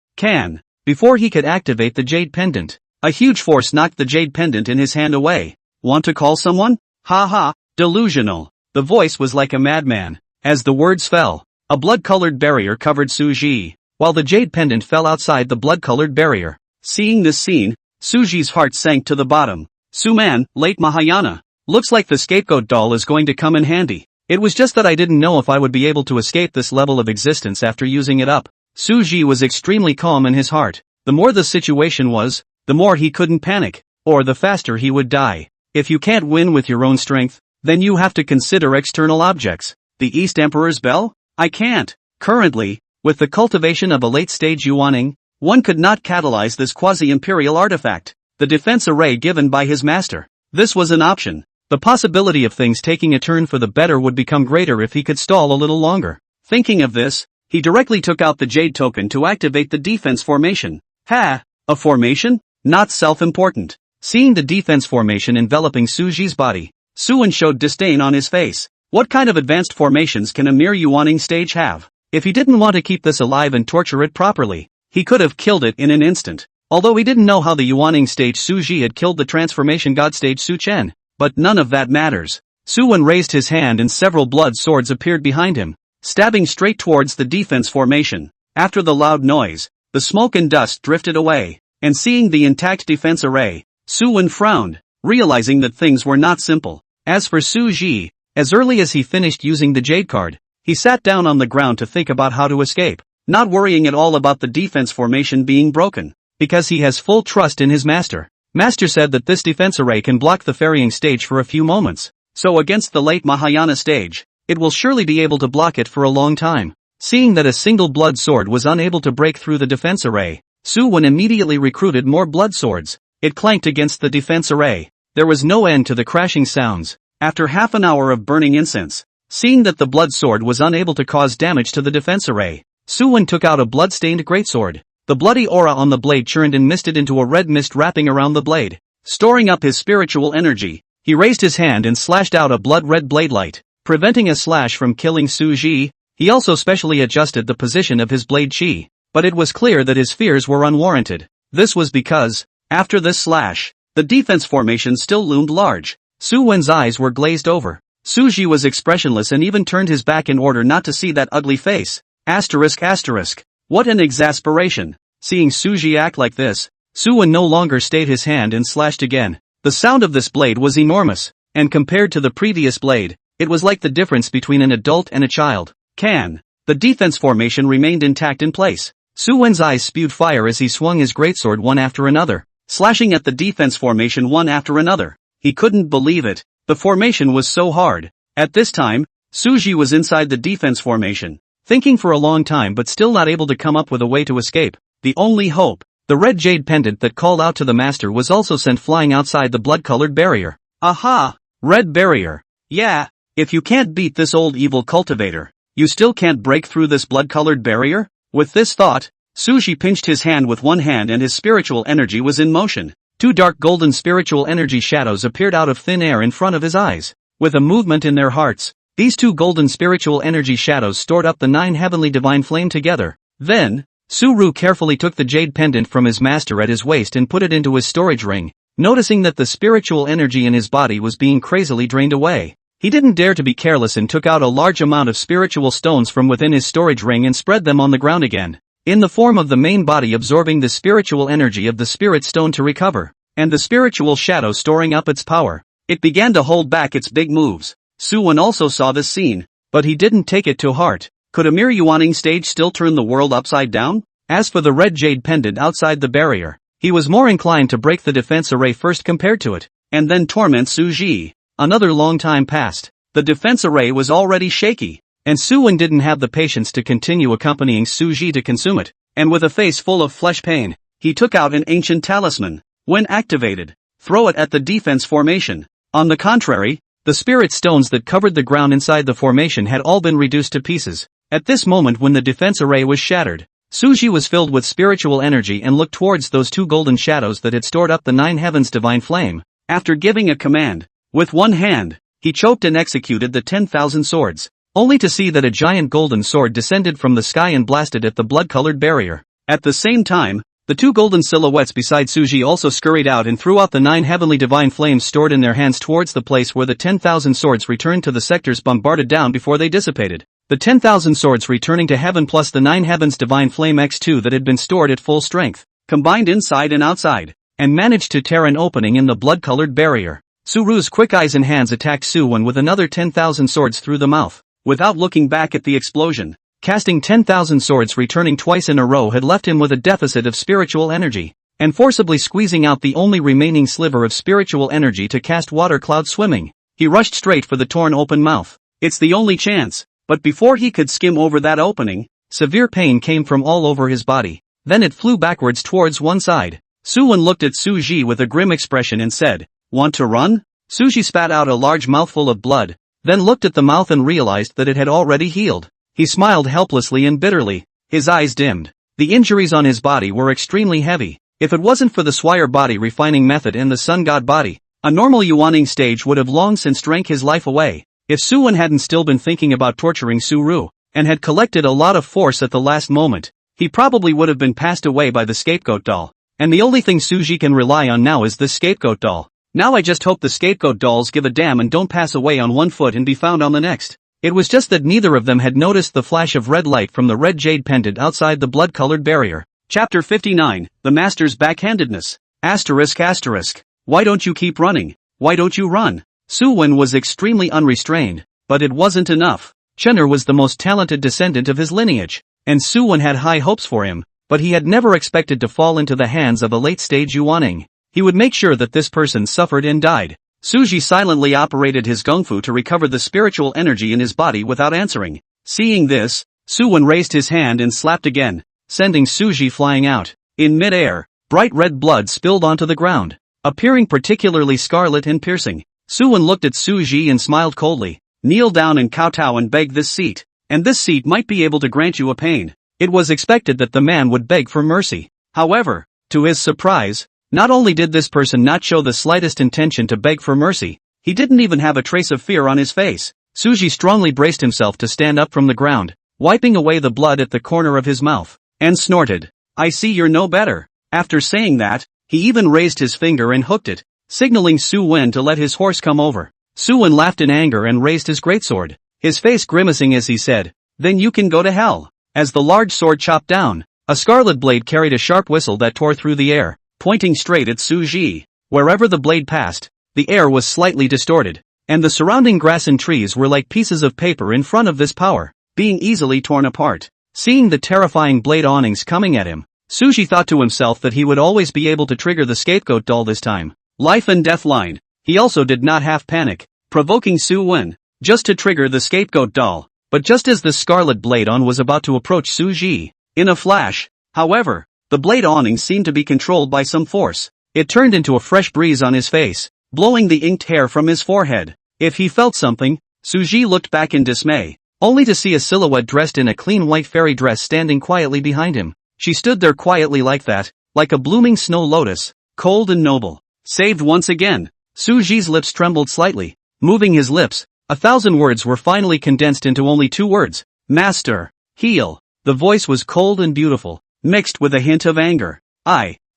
Before he could activate the jade pendant, a huge force knocked the jade pendant in his hand away. "Want to call someone? Ha, delusional." The voice was like a madman. As the words fell, a blood-colored barrier covered Suji, while the jade pendant fell outside the blood-colored barrier. Seeing this scene, Suji's heart sank to the bottom. "Suman, late Mahayana. Looks like the scapegoat doll is going to come in handy. It was just that I didn't know if I would be able to escape this level of existence after using it up." Suji was extremely calm in his heart. The more the situation was, the more he couldn't panic, or the faster he would die. If you can't win with your own strength, then you have to consider external objects. The East Emperor's Bell? I can't. Currently, with the cultivation of a late-stage Yuaning, one could not catalyze this quasi-imperial artifact, the defense array given by his master. This was an option. The possibility of things taking a turn for the better would become greater if he could stall a little longer. Thinking of this, he directly took out the jade token to activate the defense formation. A formation? Not self-important. Seeing the defense formation enveloping Suji's body, Suwon showed disdain on his face. What kind of advanced formations can a mere Yuaning stage have? If he didn't want to keep this alive and torture it properly, he could have killed it in an instant. Although he didn't know how the Yuaning stage Su Ji had killed the transformation god stage Su Chen. But none of that matters. Su Wen raised his hand and several blood swords appeared behind him, stabbing straight towards the defense formation. After the loud noise, the smoke and dust drifted away, and seeing the intact defense array, Su Wen frowned, realizing that things were not simple. As for Su Ji, as early as he finished using the jade card, he sat down on the ground to think about how to escape, not worrying at all about the defense formation being broken, because he has full trust in his master. Master said that this defense array can block the ferrying stage for a few moments, so against the late Mahayana stage, it will surely be able to block it for a long time. Seeing that a single blood sword was unable to break through the defense array, Su Wen immediately recruited more blood swords. It clanked against the defense array. There was no end to the crashing sounds. After half an hour of burning incense, seeing that the blood sword was unable to cause damage to the defense array, Su Wen took out a blood-stained greatsword. The bloody aura on the blade churned and misted into a red mist wrapping around the blade. Storing up his spiritual energy, he raised his hand and slashed out a blood-red blade light, preventing a slash from killing Su Ji. He also specially adjusted the position of his blade chi, but it was clear that his fears were unwarranted. This was because, after this slash, the defense formation still loomed large. Su Wen's eyes were glazed over. Su Ji was expressionless and even turned his back in order not to see that ugly face. Asterisk asterisk. What an exasperation. Seeing Su Ji act like this, Su Wen no longer stayed his hand and slashed again. The sound of this blade was enormous, and compared to the previous blade, it was like the difference between an adult and a child. The defense formation remained intact in place. Su Wen's eyes spewed fire as he swung his greatsword one after another, slashing at the defense formation one after another. He couldn't believe it. The formation was so hard. At this time, Su Ji was inside the defense formation, thinking for a long time but still not able to come up with a way to escape. The only hope, the red jade pendant that called out to the master, was also sent flying outside the blood-colored barrier. Aha! Red barrier. Yeah, if you can't beat this old evil cultivator, you still can't break through this blood-colored barrier? With this thought, Su Ji pinched his hand with one hand and his spiritual energy was in motion. Two dark golden spiritual energy shadows appeared out of thin air in front of his eyes. With a movement in their hearts, these two golden spiritual energy shadows stored up the 9 heavenly divine flame together. Then, Su Ru carefully took the jade pendant from his master at his waist and put it into his storage ring, noticing that the spiritual energy in his body was being crazily drained away. He didn't dare to be careless and took out a large amount of spiritual stones from within his storage ring and spread them on the ground again, in the form of the main body absorbing the spiritual energy of the spirit stone to recover, and the spiritual shadow storing up its power. It began to hold back its big moves. Su Wen also saw this scene, but he didn't take it to heart. Could a mere Yuaning stage still turn the world upside down? As for the red jade pendant outside the barrier, he was more inclined to break the defense array first compared to it, and then torment Su Ji. Another long time passed. The defense array was already shaky, and Su Wen didn't have the patience to continue accompanying Su Ji to consume it, and with a face full of flesh pain, he took out an ancient talisman. When activated, throw it at the defense formation. On the contrary, the spirit stones that covered the ground inside the formation had all been reduced to pieces. At this moment, when the defense array was shattered, Su Ji was filled with spiritual energy and looked towards those two golden shadows that had stored up the 9 heavens divine flame. After giving a command, with one hand, he choked and executed the 10,000 swords, only to see that a giant golden sword descended from the sky and blasted at the blood-colored barrier. At the same time, the two golden silhouettes beside Su Ji also scurried out and threw out the 9 heavenly divine flames stored in their hands towards the place where the 10,000 swords returned to the sectors bombarded down before they dissipated. The 10,000 swords returning to heaven plus the 9 heavens divine flame x2 that had been stored at full strength, combined inside and outside, and managed to tear an opening in the blood-colored barrier. Su Ru's quick eyes and hands attacked Su Wen with another 10,000 swords through the mouth, without looking back at the explosion. Casting 10,000 swords returning twice in a row had left him with a deficit of spiritual energy, and forcibly squeezing out the only remaining sliver of spiritual energy to cast water cloud swimming. He rushed straight for the torn open mouth. It's the only chance. But before he could skim over that opening, severe pain came from all over his body. Then it flew backwards towards one side. Su Wen looked at Su Ji with a grim expression and said, "Want to run?" Su Ji spat out a large mouthful of blood, then looked at the mouth and realized that it had already healed. He smiled helplessly and bitterly. His eyes dimmed. The injuries on his body were extremely heavy. If it wasn't for the Swire body refining method and the Sun God body, a normal Yuaning stage would have long since drank his life away. If Su Wen hadn't still been thinking about torturing Su Ru, and had collected a lot of force at the last moment, he probably would have been passed away by the scapegoat doll. And the only thing Suji can rely on now is this scapegoat doll. Now I just hope the scapegoat dolls give a damn and don't pass away on one foot and be found on the next. It was just that neither of them had noticed the flash of red light from the red jade pendant outside the blood-colored barrier. Chapter 59, The Master's Backhandedness. ***. Why don't you keep running? Why don't you run? Su-Wen was extremely unrestrained, but it wasn't enough. Chen'er was the most talented descendant of his lineage, and Su-Wen had high hopes for him, but he had never expected to fall into the hands of a late-stage Yuaning. He would make sure that this person suffered and died. Suji silently operated his gongfu to recover the spiritual energy in his body without answering. Seeing this, Su-Wen raised his hand and slapped again, sending Suji flying out. In mid-air, bright red blood spilled onto the ground, appearing particularly scarlet and piercing. Su-Wen looked at Suji and smiled coldly. Kneel down and kowtow and beg this seat, and this seat might be able to grant you a pain. It was expected that the man would beg for mercy. However, to his surprise, not only did this person not show the slightest intention to beg for mercy, he didn't even have a trace of fear on his face. Suji strongly braced himself to stand up from the ground, wiping away the blood at the corner of his mouth, and snorted, "I see you're no better." After saying that, he even raised his finger and hooked it, signaling Su-Wen to let his horse come over. Su-Wen laughed in anger and raised his greatsword, his face grimacing as he said, "Then you can go to hell." As the large sword chopped down, a scarlet blade carried a sharp whistle that tore through the air, pointing straight at Suji. Wherever the blade passed, the air was slightly distorted, and the surrounding grass and trees were like pieces of paper in front of this power, being easily torn apart. Seeing the terrifying blade awnings coming at him, Suji thought to himself that he would always be able to trigger the scapegoat doll this time. Life and death line. He also did not half panic, provoking Su-Wen, just to trigger the scapegoat doll. But just as the scarlet blade on was about to approach Suji, in a flash, however, the blade awning seemed to be controlled by some force. It turned into a fresh breeze on his face, blowing the inked hair from his forehead. If he felt something, Suji looked back in dismay, only to see a silhouette dressed in a clean white fairy dress standing quietly behind him. She stood there quietly like that, like a blooming snow lotus, cold and noble. Saved once again. Suji's lips trembled slightly. Moving his lips, 1,000 words were finally condensed into only 2 words. Master. Heal. The voice was cold and beautiful, mixed with a hint of anger.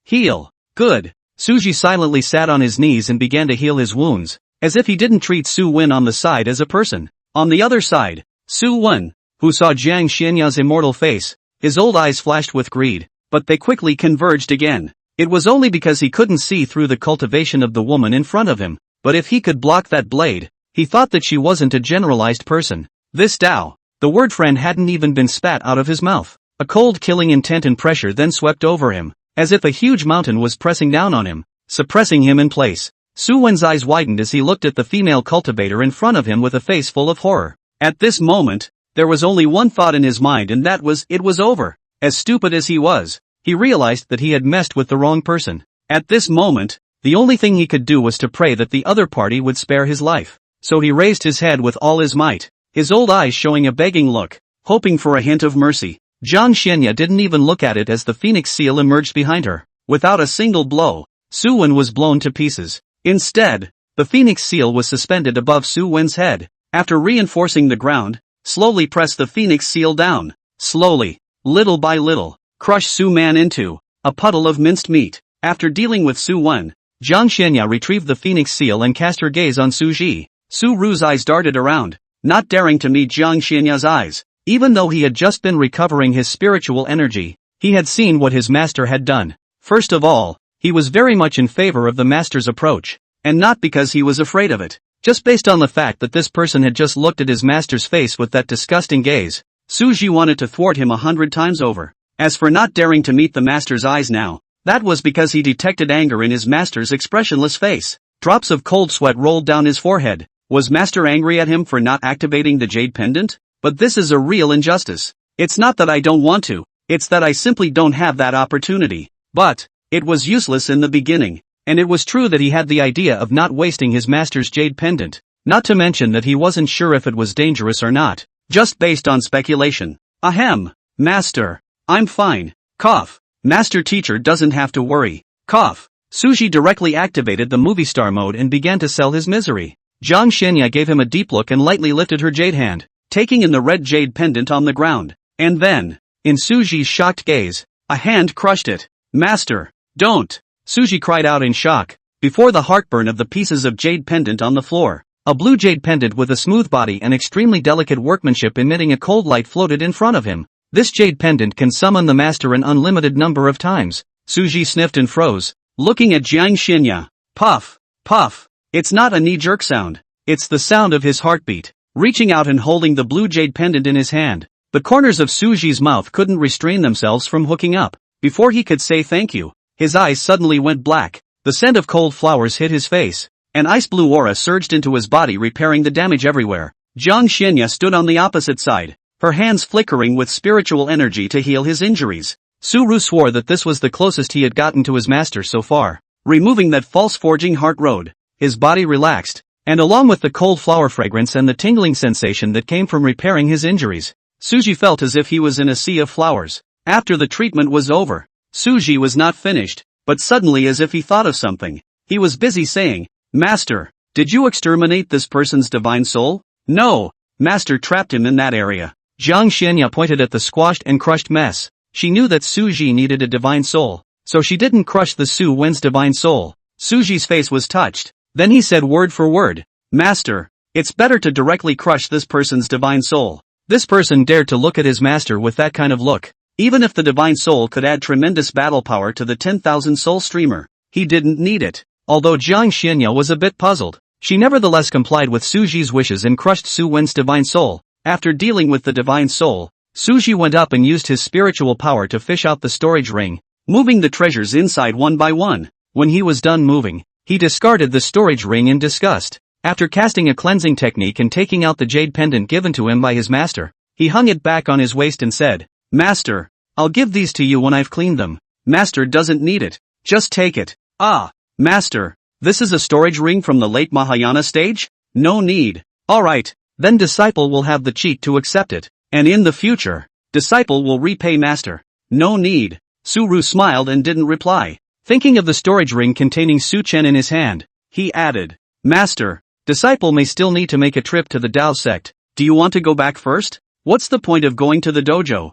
Heal. Good. Suji silently sat on his knees and began to heal his wounds, as if he didn't treat Su-Wen on the side as a person. On the other side, Su-Wen, who saw Jiang Xianya's immortal face, his old eyes flashed with greed, but they quickly converged again. It was only because he couldn't see through the cultivation of the woman in front of him, but if he could block that blade, he thought that she wasn't a generalized person. This Tao, the word friend hadn't even been spat out of his mouth. A cold killing intent and pressure then swept over him, as if a huge mountain was pressing down on him, suppressing him in place. Su-Wen's eyes widened as he looked at the female cultivator in front of him with a face full of horror. At this moment, there was only one thought in his mind, and that was, it was over. As stupid as he was, he realized that he had messed with the wrong person. At this moment, the only thing he could do was to pray that the other party would spare his life. So he raised his head with all his might, his old eyes showing a begging look, hoping for a hint of mercy. Jiang Xianya didn't even look at it as the phoenix seal emerged behind her. Without a single blow, Su-Wen was blown to pieces. Instead, the phoenix seal was suspended above Su-Wen's head. After reinforcing the ground, slowly press the phoenix seal down. Slowly, little by little, crush Su-Man into a puddle of minced meat. After dealing with Su-Wen, Jiang Xianya retrieved the phoenix seal and cast her gaze on Suji. Su-Ru's eyes darted around, not daring to meet Jiang Xianya's eyes. Even though he had just been recovering his spiritual energy, he had seen what his master had done. First of all, he was very much in favor of the master's approach, and not because he was afraid of it. Just based on the fact that this person had just looked at his master's face with that disgusting gaze, Suji wanted to thwart him 100 times over. As for not daring to meet the master's eyes now, that was because he detected anger in his master's expressionless face. Drops of cold sweat rolled down his forehead. Was master angry at him for not activating the jade pendant? But this is a real injustice. It's not that I don't want to, it's that I simply don't have that opportunity. But it was useless in the beginning, and it was true that he had the idea of not wasting his master's jade pendant, not to mention that he wasn't sure if it was dangerous or not, just based on speculation. Ahem, master, I'm fine. Cough. Master teacher doesn't have to worry. Cough. Suji directly activated the movie star mode and began to sell his misery. Jiang Xianya gave him a deep look and lightly lifted her jade hand. taking in the red jade pendant on the ground. And then, in Suji's shocked gaze, a hand crushed it. Master, don't! Suji cried out in shock, before the heartburn of the pieces of jade pendant on the floor. A blue jade pendant with a smooth body and extremely delicate workmanship emitting a cold light floated in front of him. This jade pendant can summon the master an unlimited number of times. Suji sniffed and froze, looking at Jiang Xinya. Puff, puff. It's not a knee-jerk sound. It's the sound of his heartbeat. Reaching out and holding the blue jade pendant in his hand, the corners of Suji's mouth couldn't restrain themselves from hooking up. Before he could say thank you, his eyes suddenly went black. The scent of cold flowers hit his face. An ice-blue aura surged into his body, repairing the damage everywhere. Jiang Xinya stood on the opposite side, her hands flickering with spiritual energy to heal his injuries. Su-Ru swore that this was the closest he had gotten to his master so far. Removing that false forging heart road, his body relaxed, and along with the cold flower fragrance and the tingling sensation that came from repairing his injuries, Suji felt as if he was in a sea of flowers. After the treatment was over, Suji was not finished, but suddenly, as if he thought of something, he was busy saying, "Master, did you exterminate this person's divine soul?" "No, Master trapped him in that area." Jiang Xinya pointed at the squashed and crushed mess. She knew that Suji needed a divine soul, so she didn't crush the Su Wen's divine soul. Suji's face was touched. Then he said word for word, "Master, it's better to directly crush this person's divine soul." This person dared to look at his master with that kind of look. Even if the divine soul could add tremendous battle power to the 10,000 soul streamer, he didn't need it. Although Jiang Xinya was a bit puzzled, she nevertheless complied with Suji's wishes and crushed Su Wen's divine soul. After dealing with the divine soul, Suji went up and used his spiritual power to fish out the storage ring, moving the treasures inside one by one. When he was done moving, he discarded the storage ring in disgust. After casting a cleansing technique and taking out the jade pendant given to him by his master, he hung it back on his waist and said, "Master, I'll give these to you when I've cleaned them." "Master doesn't need it. Just take it." "Ah, Master, this is a storage ring from the late Mahayana stage? No need." "Alright, then disciple will have the cheek to accept it, and in the future, disciple will repay master." "No need." Su-Ru smiled and didn't reply. Thinking of the storage ring containing Su Chen in his hand, he added, "Master, disciple may still need to make a trip to the Dao sect. Do you want to go back first? What's the point of going to the dojo?"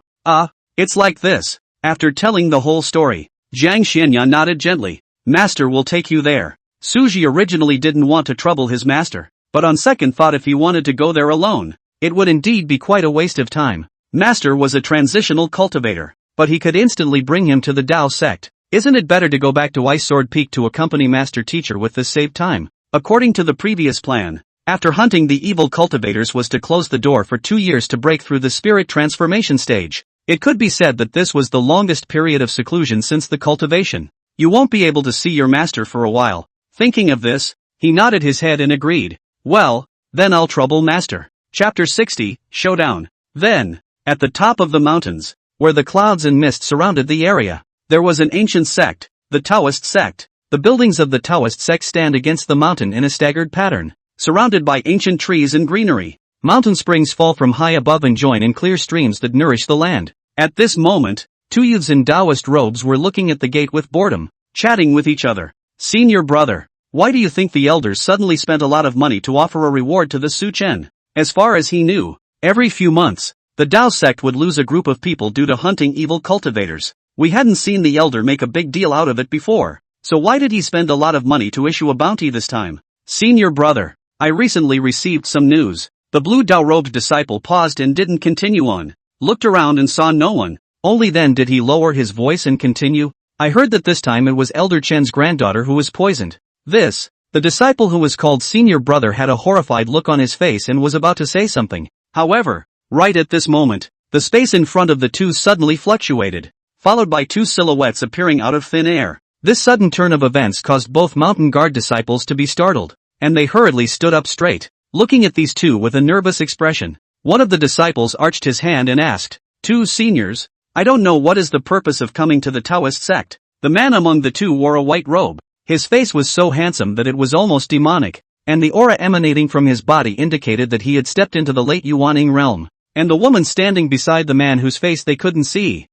It's like this." After telling the whole story, Jiang Xinya nodded gently. "Master will take you there." Suji originally didn't want to trouble his master, but on second thought, if he wanted to go there alone, it would indeed be quite a waste of time. Master was a transitional cultivator, but he could instantly bring him to the Dao sect. Isn't it better to go back to Ice Sword Peak to accompany master teacher with this saved time? According to the previous plan, after hunting the evil cultivators was to close the door for 2 years to break through the spirit transformation stage. It could be said that this was the longest period of seclusion since the cultivation. You won't be able to see your master for a while. Thinking of this, he nodded his head and agreed. Well, then I'll trouble master. Chapter 60, Showdown. Then, at the top of the mountains, where the clouds and mist surrounded the area, there was an ancient sect, the Taoist sect. The buildings of the Taoist sect stand against the mountain in a staggered pattern, surrounded by ancient trees and greenery. Mountain springs fall from high above and join in clear streams that nourish the land. At this moment, 2 youths in Taoist robes were looking at the gate with boredom, chatting with each other. "Senior brother, why do you think the elders suddenly spent a lot of money to offer a reward to the Su Chen?" As far as he knew, every few months, the Dao sect would lose a group of people due to hunting evil cultivators. We hadn't seen the elder make a big deal out of it before, so why did he spend a lot of money to issue a bounty this time? "Senior brother, I recently received some news." The blue Dao-robed disciple paused and didn't continue on, looked around and saw no one. Only then did he lower his voice and continue, "I heard that this time it was Elder Chen's granddaughter who was poisoned." The disciple who was called senior brother had a horrified look on his face and was about to say something. However, right at this moment, the space in front of the two suddenly fluctuated, followed by 2 silhouettes appearing out of thin air. This sudden turn of events caused both mountain guard disciples to be startled, and they hurriedly stood up straight, looking at these two with a nervous expression. One of the disciples arched his hand and asked, "Two seniors, I don't know what is the purpose of coming to the Taoist sect." The man among the two wore a white robe. His face was so handsome that it was almost demonic, and the aura emanating from his body indicated that he had stepped into the late Yuaning realm. And the woman standing beside the man whose face they couldn't see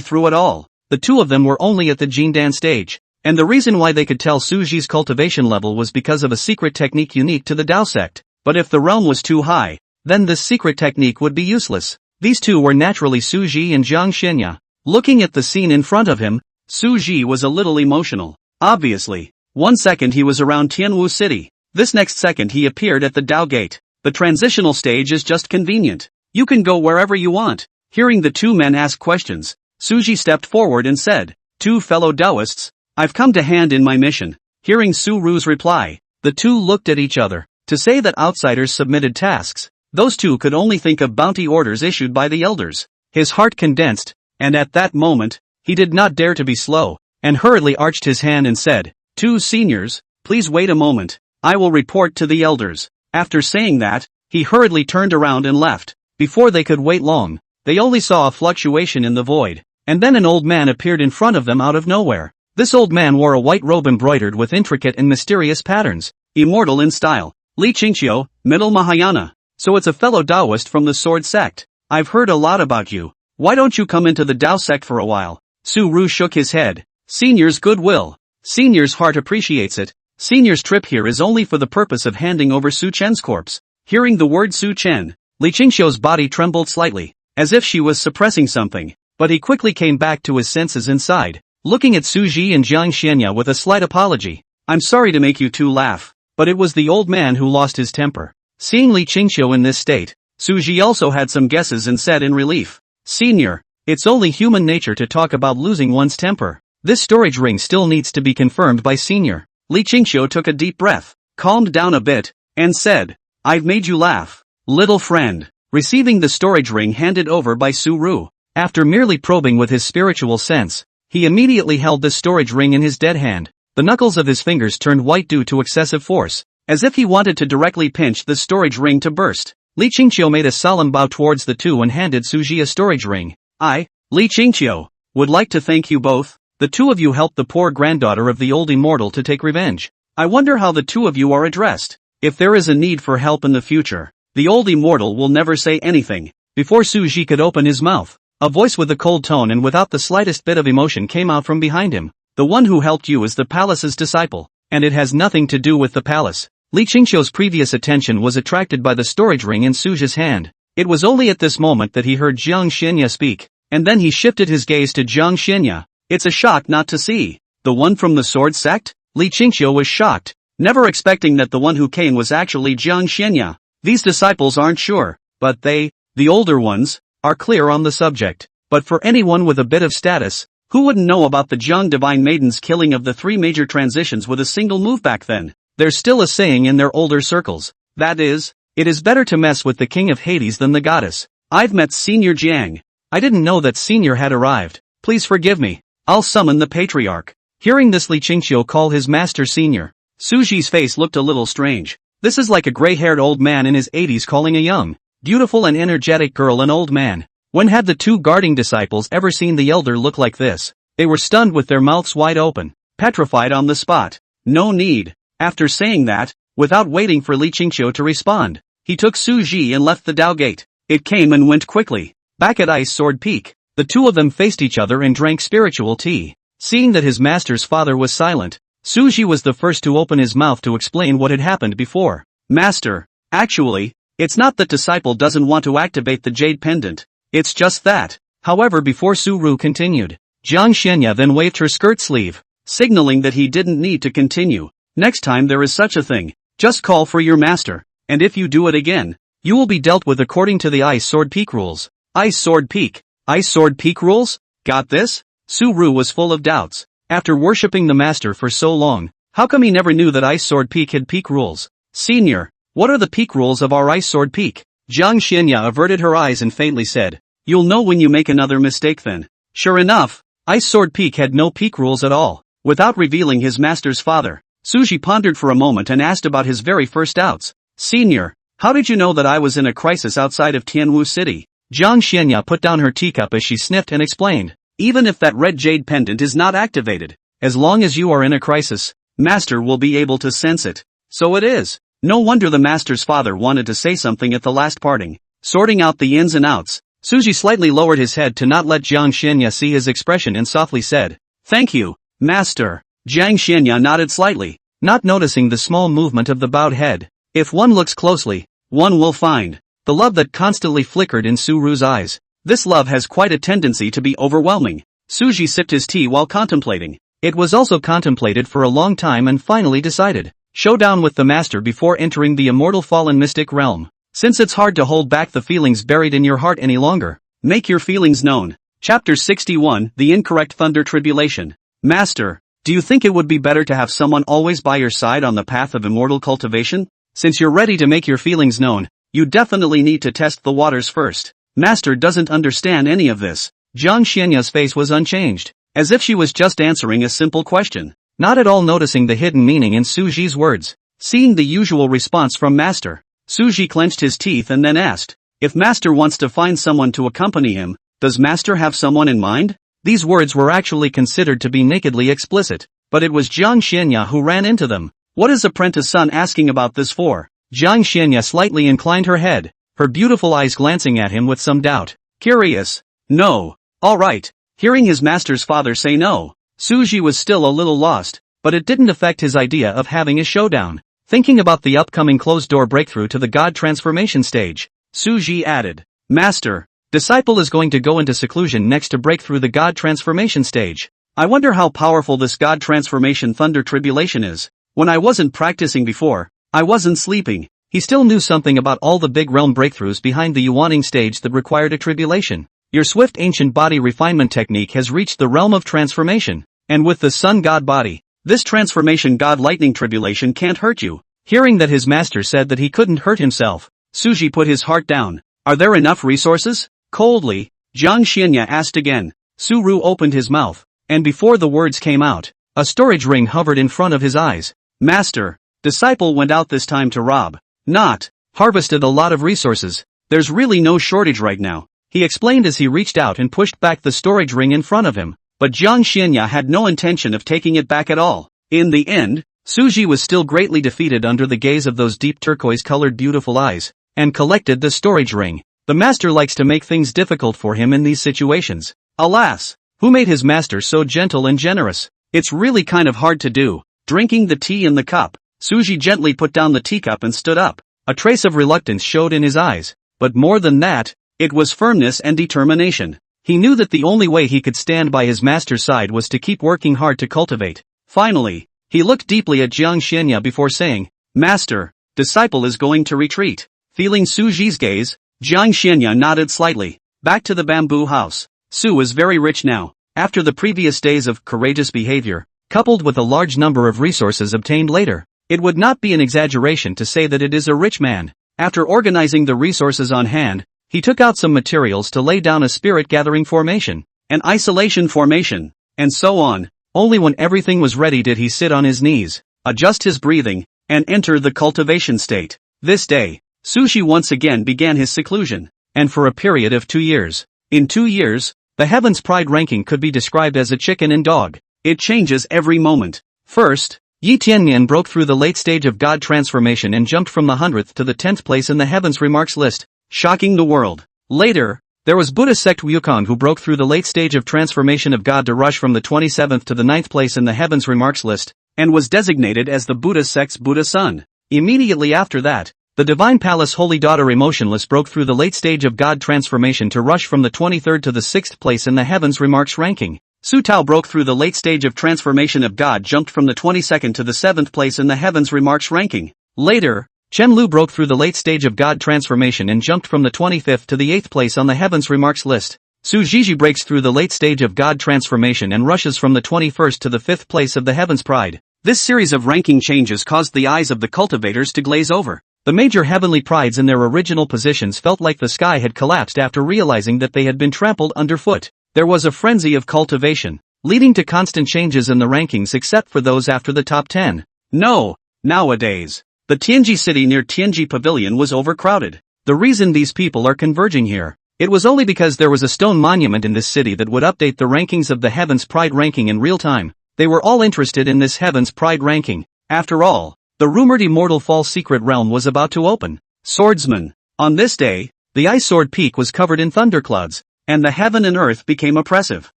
through at all. The two of them were only at the Jindan stage, and the reason why they could tell Suji's cultivation level was because of a secret technique unique to the Dao sect. But if the realm was too high, then this secret technique would be useless. These two were naturally Su Ji and Jiang Xinya. Looking at the scene in front of him, Su Ji was a little emotional. Obviously. One second he was around Tianwu City. This next second he appeared at the Dao Gate. The transitional stage is just convenient. You can go wherever you want. Hearing the two men ask questions, Su Ji stepped forward and said, "Two fellow Taoists, I've come to hand in my mission." Hearing Su Ru's reply, the two looked at each other. To say that outsiders submitted tasks, those two could only think of bounty orders issued by the elders. His heart condensed, and at that moment, he did not dare to be slow, and hurriedly arched his hand and said, "Two seniors, please wait a moment, I will report to the elders." After saying that, he hurriedly turned around and left. Before they could wait long, they only saw a fluctuation in the void, and then an old man appeared in front of them out of nowhere. This old man wore a white robe embroidered with intricate and mysterious patterns, immortal in style. Li Qingqiu, Middle Mahayana. So it's a fellow Taoist from the Sword Sect. I've heard a lot about you. Why don't you come into the Tao sect for a while? Su Ru shook his head. Senior's goodwill. Senior's heart appreciates it. Senior's trip here is only for the purpose of handing over Su Chen's corpse. Hearing the word Su Chen, Li Qingqiu's body trembled slightly, as if she was suppressing something, but he quickly came back to his senses inside, looking at Su Ji and Jiang Xianya with a slight apology. I'm sorry to make you two laugh, but it was the old man who lost his temper. Seeing Li Qingqiu in this state, Su Ji also had some guesses and said in relief, Senior, it's only human nature to talk about losing one's temper. This storage ring still needs to be confirmed by Senior. Li Qingqiu took a deep breath, calmed down a bit, and said, I've made you laugh, little friend. Receiving the storage ring handed over by Su Ru, after merely probing with his spiritual sense, he immediately held the storage ring in his dead hand. The knuckles of his fingers turned white due to excessive force, as if he wanted to directly pinch the storage ring to burst. Li Qingqiu made a solemn bow towards the two and handed Su Ji a storage ring. I, Li Qingqiu, would like to thank you both. The two of you helped the poor granddaughter of the old immortal to take revenge. I wonder how the two of you are addressed. If there is a need for help in the future, the old immortal will never say anything. Before Su Ji could open his mouth, a voice with a cold tone and without the slightest bit of emotion came out from behind him. The one who helped you is the palace's disciple, and it has nothing to do with the palace. Li Qingqiu's previous attention was attracted by the storage ring in Su Ji's hand. It was only at this moment that he heard Jiang Xinya speak, and then he shifted his gaze to Jiang Xinya. It's a shock not to see. The one from the sword sect? Li Qingqiu was shocked, never expecting that the one who came was actually Jiang Xinya. These disciples aren't sure, but they, the older ones, are clear on the subject. But for anyone with a bit of status, who wouldn't know about the Jiang Divine Maiden's killing of the three major transitions with a single move back then? There's still a saying in their older circles, that is, it is better to mess with the king of Hades than the goddess. I've met Senior Jiang. I didn't know that Senior had arrived. Please forgive me. I'll summon the patriarch. Hearing this, Li Qingqiu call his master Senior. Su Ji's face looked a little strange. This is like a gray-haired old man in his 80s calling a young, beautiful and energetic girl an old man. When had the two guarding disciples ever seen the elder look like this? They were stunned with their mouths wide open, petrified on the spot. No need. After saying that, without waiting for Li Qingqiu to respond, he took Su Ji and left the Dao Gate. It came and went quickly. Back at Ice Sword Peak, the two of them faced each other and drank spiritual tea. Seeing that his master's father was silent, Su Ji was the first to open his mouth to explain what had happened before. Master, actually, it's not that disciple doesn't want to activate the jade pendant. It's just that. However, before Su Ru continued, Jiang Xianya then waved her skirt sleeve, signaling that he didn't need to continue. Next time there is such a thing, just call for your master, and if you do it again, you will be dealt with according to the Ice Sword Peak rules. Ice Sword Peak rules? Got this? Su Ru was full of doubts. After worshipping the master for so long, how come he never knew that Ice Sword Peak had peak rules? Senior, what are the peak rules of our Ice Sword Peak? Jiang Xianya averted her eyes and faintly said, You'll know when you make another mistake then. Sure enough, Ice Sword Peak had no peak rules at all. Without revealing his master's father, Su Ji pondered for a moment and asked about his very first doubts. Senior, how did you know that I was in a crisis outside of Tianwu City? Jiang Xianya put down her teacup as she sniffed and explained. Even if that red jade pendant is not activated, as long as you are in a crisis, Master will be able to sense it. So it is. No wonder the Master's father wanted to say something at the last parting. Sorting out the ins and outs, Su Ji slightly lowered his head to not let Jiang Xianya see his expression and softly said, Thank you, Master. Jiang Xianya nodded slightly, not noticing the small movement of the bowed head. If one looks closely, one will find the love that constantly flickered in Suru's eyes. This love has quite a tendency to be overwhelming. Suji sipped his tea while contemplating. It was also contemplated for a long time and finally decided. Showdown with the master before entering the immortal fallen mystic realm. Since it's hard to hold back the feelings buried in your heart any longer, make your feelings known. Chapter 61, The Incorrect Thunder Tribulation. Master, do you think it would be better to have someone always by your side on the path of immortal cultivation? Since you're ready to make your feelings known, you definitely need to test the waters first. Master doesn't understand any of this. Jiang Xianya's face was unchanged, as if she was just answering a simple question, not at all noticing the hidden meaning in Suji's words. Seeing the usual response from Master, Suji clenched his teeth and then asked, if Master wants to find someone to accompany him, does Master have someone in mind? These words were actually considered to be nakedly explicit, but it was Jiang Xianya who ran into them. What is apprentice son asking about this for? Jiang Xianya slightly inclined her head, her beautiful eyes glancing at him with some doubt. Curious? No. Alright. Hearing his master's father say no, Suji was still a little lost, but it didn't affect his idea of having a showdown. Thinking about the upcoming closed-door breakthrough to the God transformation stage, Suji added, Master, disciple is going to go into seclusion next to break through the God transformation stage. I wonder how powerful this God transformation thunder tribulation is. When I wasn't practicing before, I wasn't sleeping. He still knew something about all the big realm breakthroughs behind the Yuaning stage that required a tribulation. Your swift ancient body refinement technique has reached the realm of transformation, and with the sun god body, this transformation god lightning tribulation can't hurt you. Hearing that his master said that he couldn't hurt himself, Suji put his heart down. Are there enough resources? Coldly, Jiang Xianya asked again. Suru opened his mouth, and before the words came out, a storage ring hovered in front of his eyes. Master, disciple went out this time to rob, not harvested a lot of resources. There's really no shortage right now, he explained as he reached out and pushed back the storage ring in front of him, but Jiang Xianya had no intention of taking it back at all. In the end, Suji was still greatly defeated under the gaze of those deep turquoise-colored beautiful eyes, and collected the storage ring. The master likes to make things difficult for him in these situations. Alas, who made his master so gentle and generous? It's really kind of hard to do. Drinking the tea in the cup, Suji gently put down the teacup and stood up. A trace of reluctance showed in his eyes, but more than that, it was firmness and determination. He knew that the only way he could stand by his master's side was to keep working hard to cultivate. Finally, he looked deeply at Jiang Xianya before saying, Master, disciple is going to retreat. Feeling Suji's gaze, Jiang Xianya nodded slightly. Back to the bamboo house. Su is very rich now. After the previous days of courageous behavior, coupled with a large number of resources obtained later, it would not be an exaggeration to say that it is a rich man. After organizing the resources on hand, he took out some materials to lay down a spirit-gathering formation, an isolation formation, and so on. Only when everything was ready did he sit on his knees, adjust his breathing, and enter the cultivation state. This day, Suji once again began his seclusion, and for a period of 2 years. In 2 years, the Heaven's Pride ranking could be described as a chicken and dog. It changes every moment. First, Yi Tiannian broke through the late stage of God transformation and jumped from the 100th to the 10th place in the Heaven's Remarks list, shocking the world. Later, there was Buddhist sect Wukong who broke through the late stage of transformation of God to rush from the 27th to the 9th place in the Heaven's Remarks list, and was designated as the Buddhist sect's Buddha son. Immediately after that, the Divine Palace Holy Daughter Emotionless broke through the late stage of God transformation to rush from the 23rd to the 6th place in the Heaven's Remarks ranking. Su Tao broke through the late stage of transformation of God, jumped from the 22nd to the 7th place in the Heaven's Remarks ranking. Later, Chen Lu broke through the late stage of God transformation and jumped from the 25th to the 8th place on the Heaven's Remarks list. Su Zhizhi breaks through the late stage of God transformation and rushes from the 21st to the 5th place of the Heaven's Pride. This series of ranking changes caused the eyes of the cultivators to glaze over. The major heavenly prides in their original positions felt like the sky had collapsed after realizing that they had been trampled underfoot. There was a frenzy of cultivation, leading to constant changes in the rankings except for those after the top 10. No, nowadays, the Tianji city near Tianji Pavilion was overcrowded. The reason these people are converging here, it was only because there was a stone monument in this city that would update the rankings of the Heaven's Pride ranking in real time. They were all interested in this Heaven's Pride ranking. After all, the rumored immortal false secret realm was about to open. Swordsman. On this day, the Ice Sword Peak was covered in thunderclouds, and the heaven and earth became oppressive.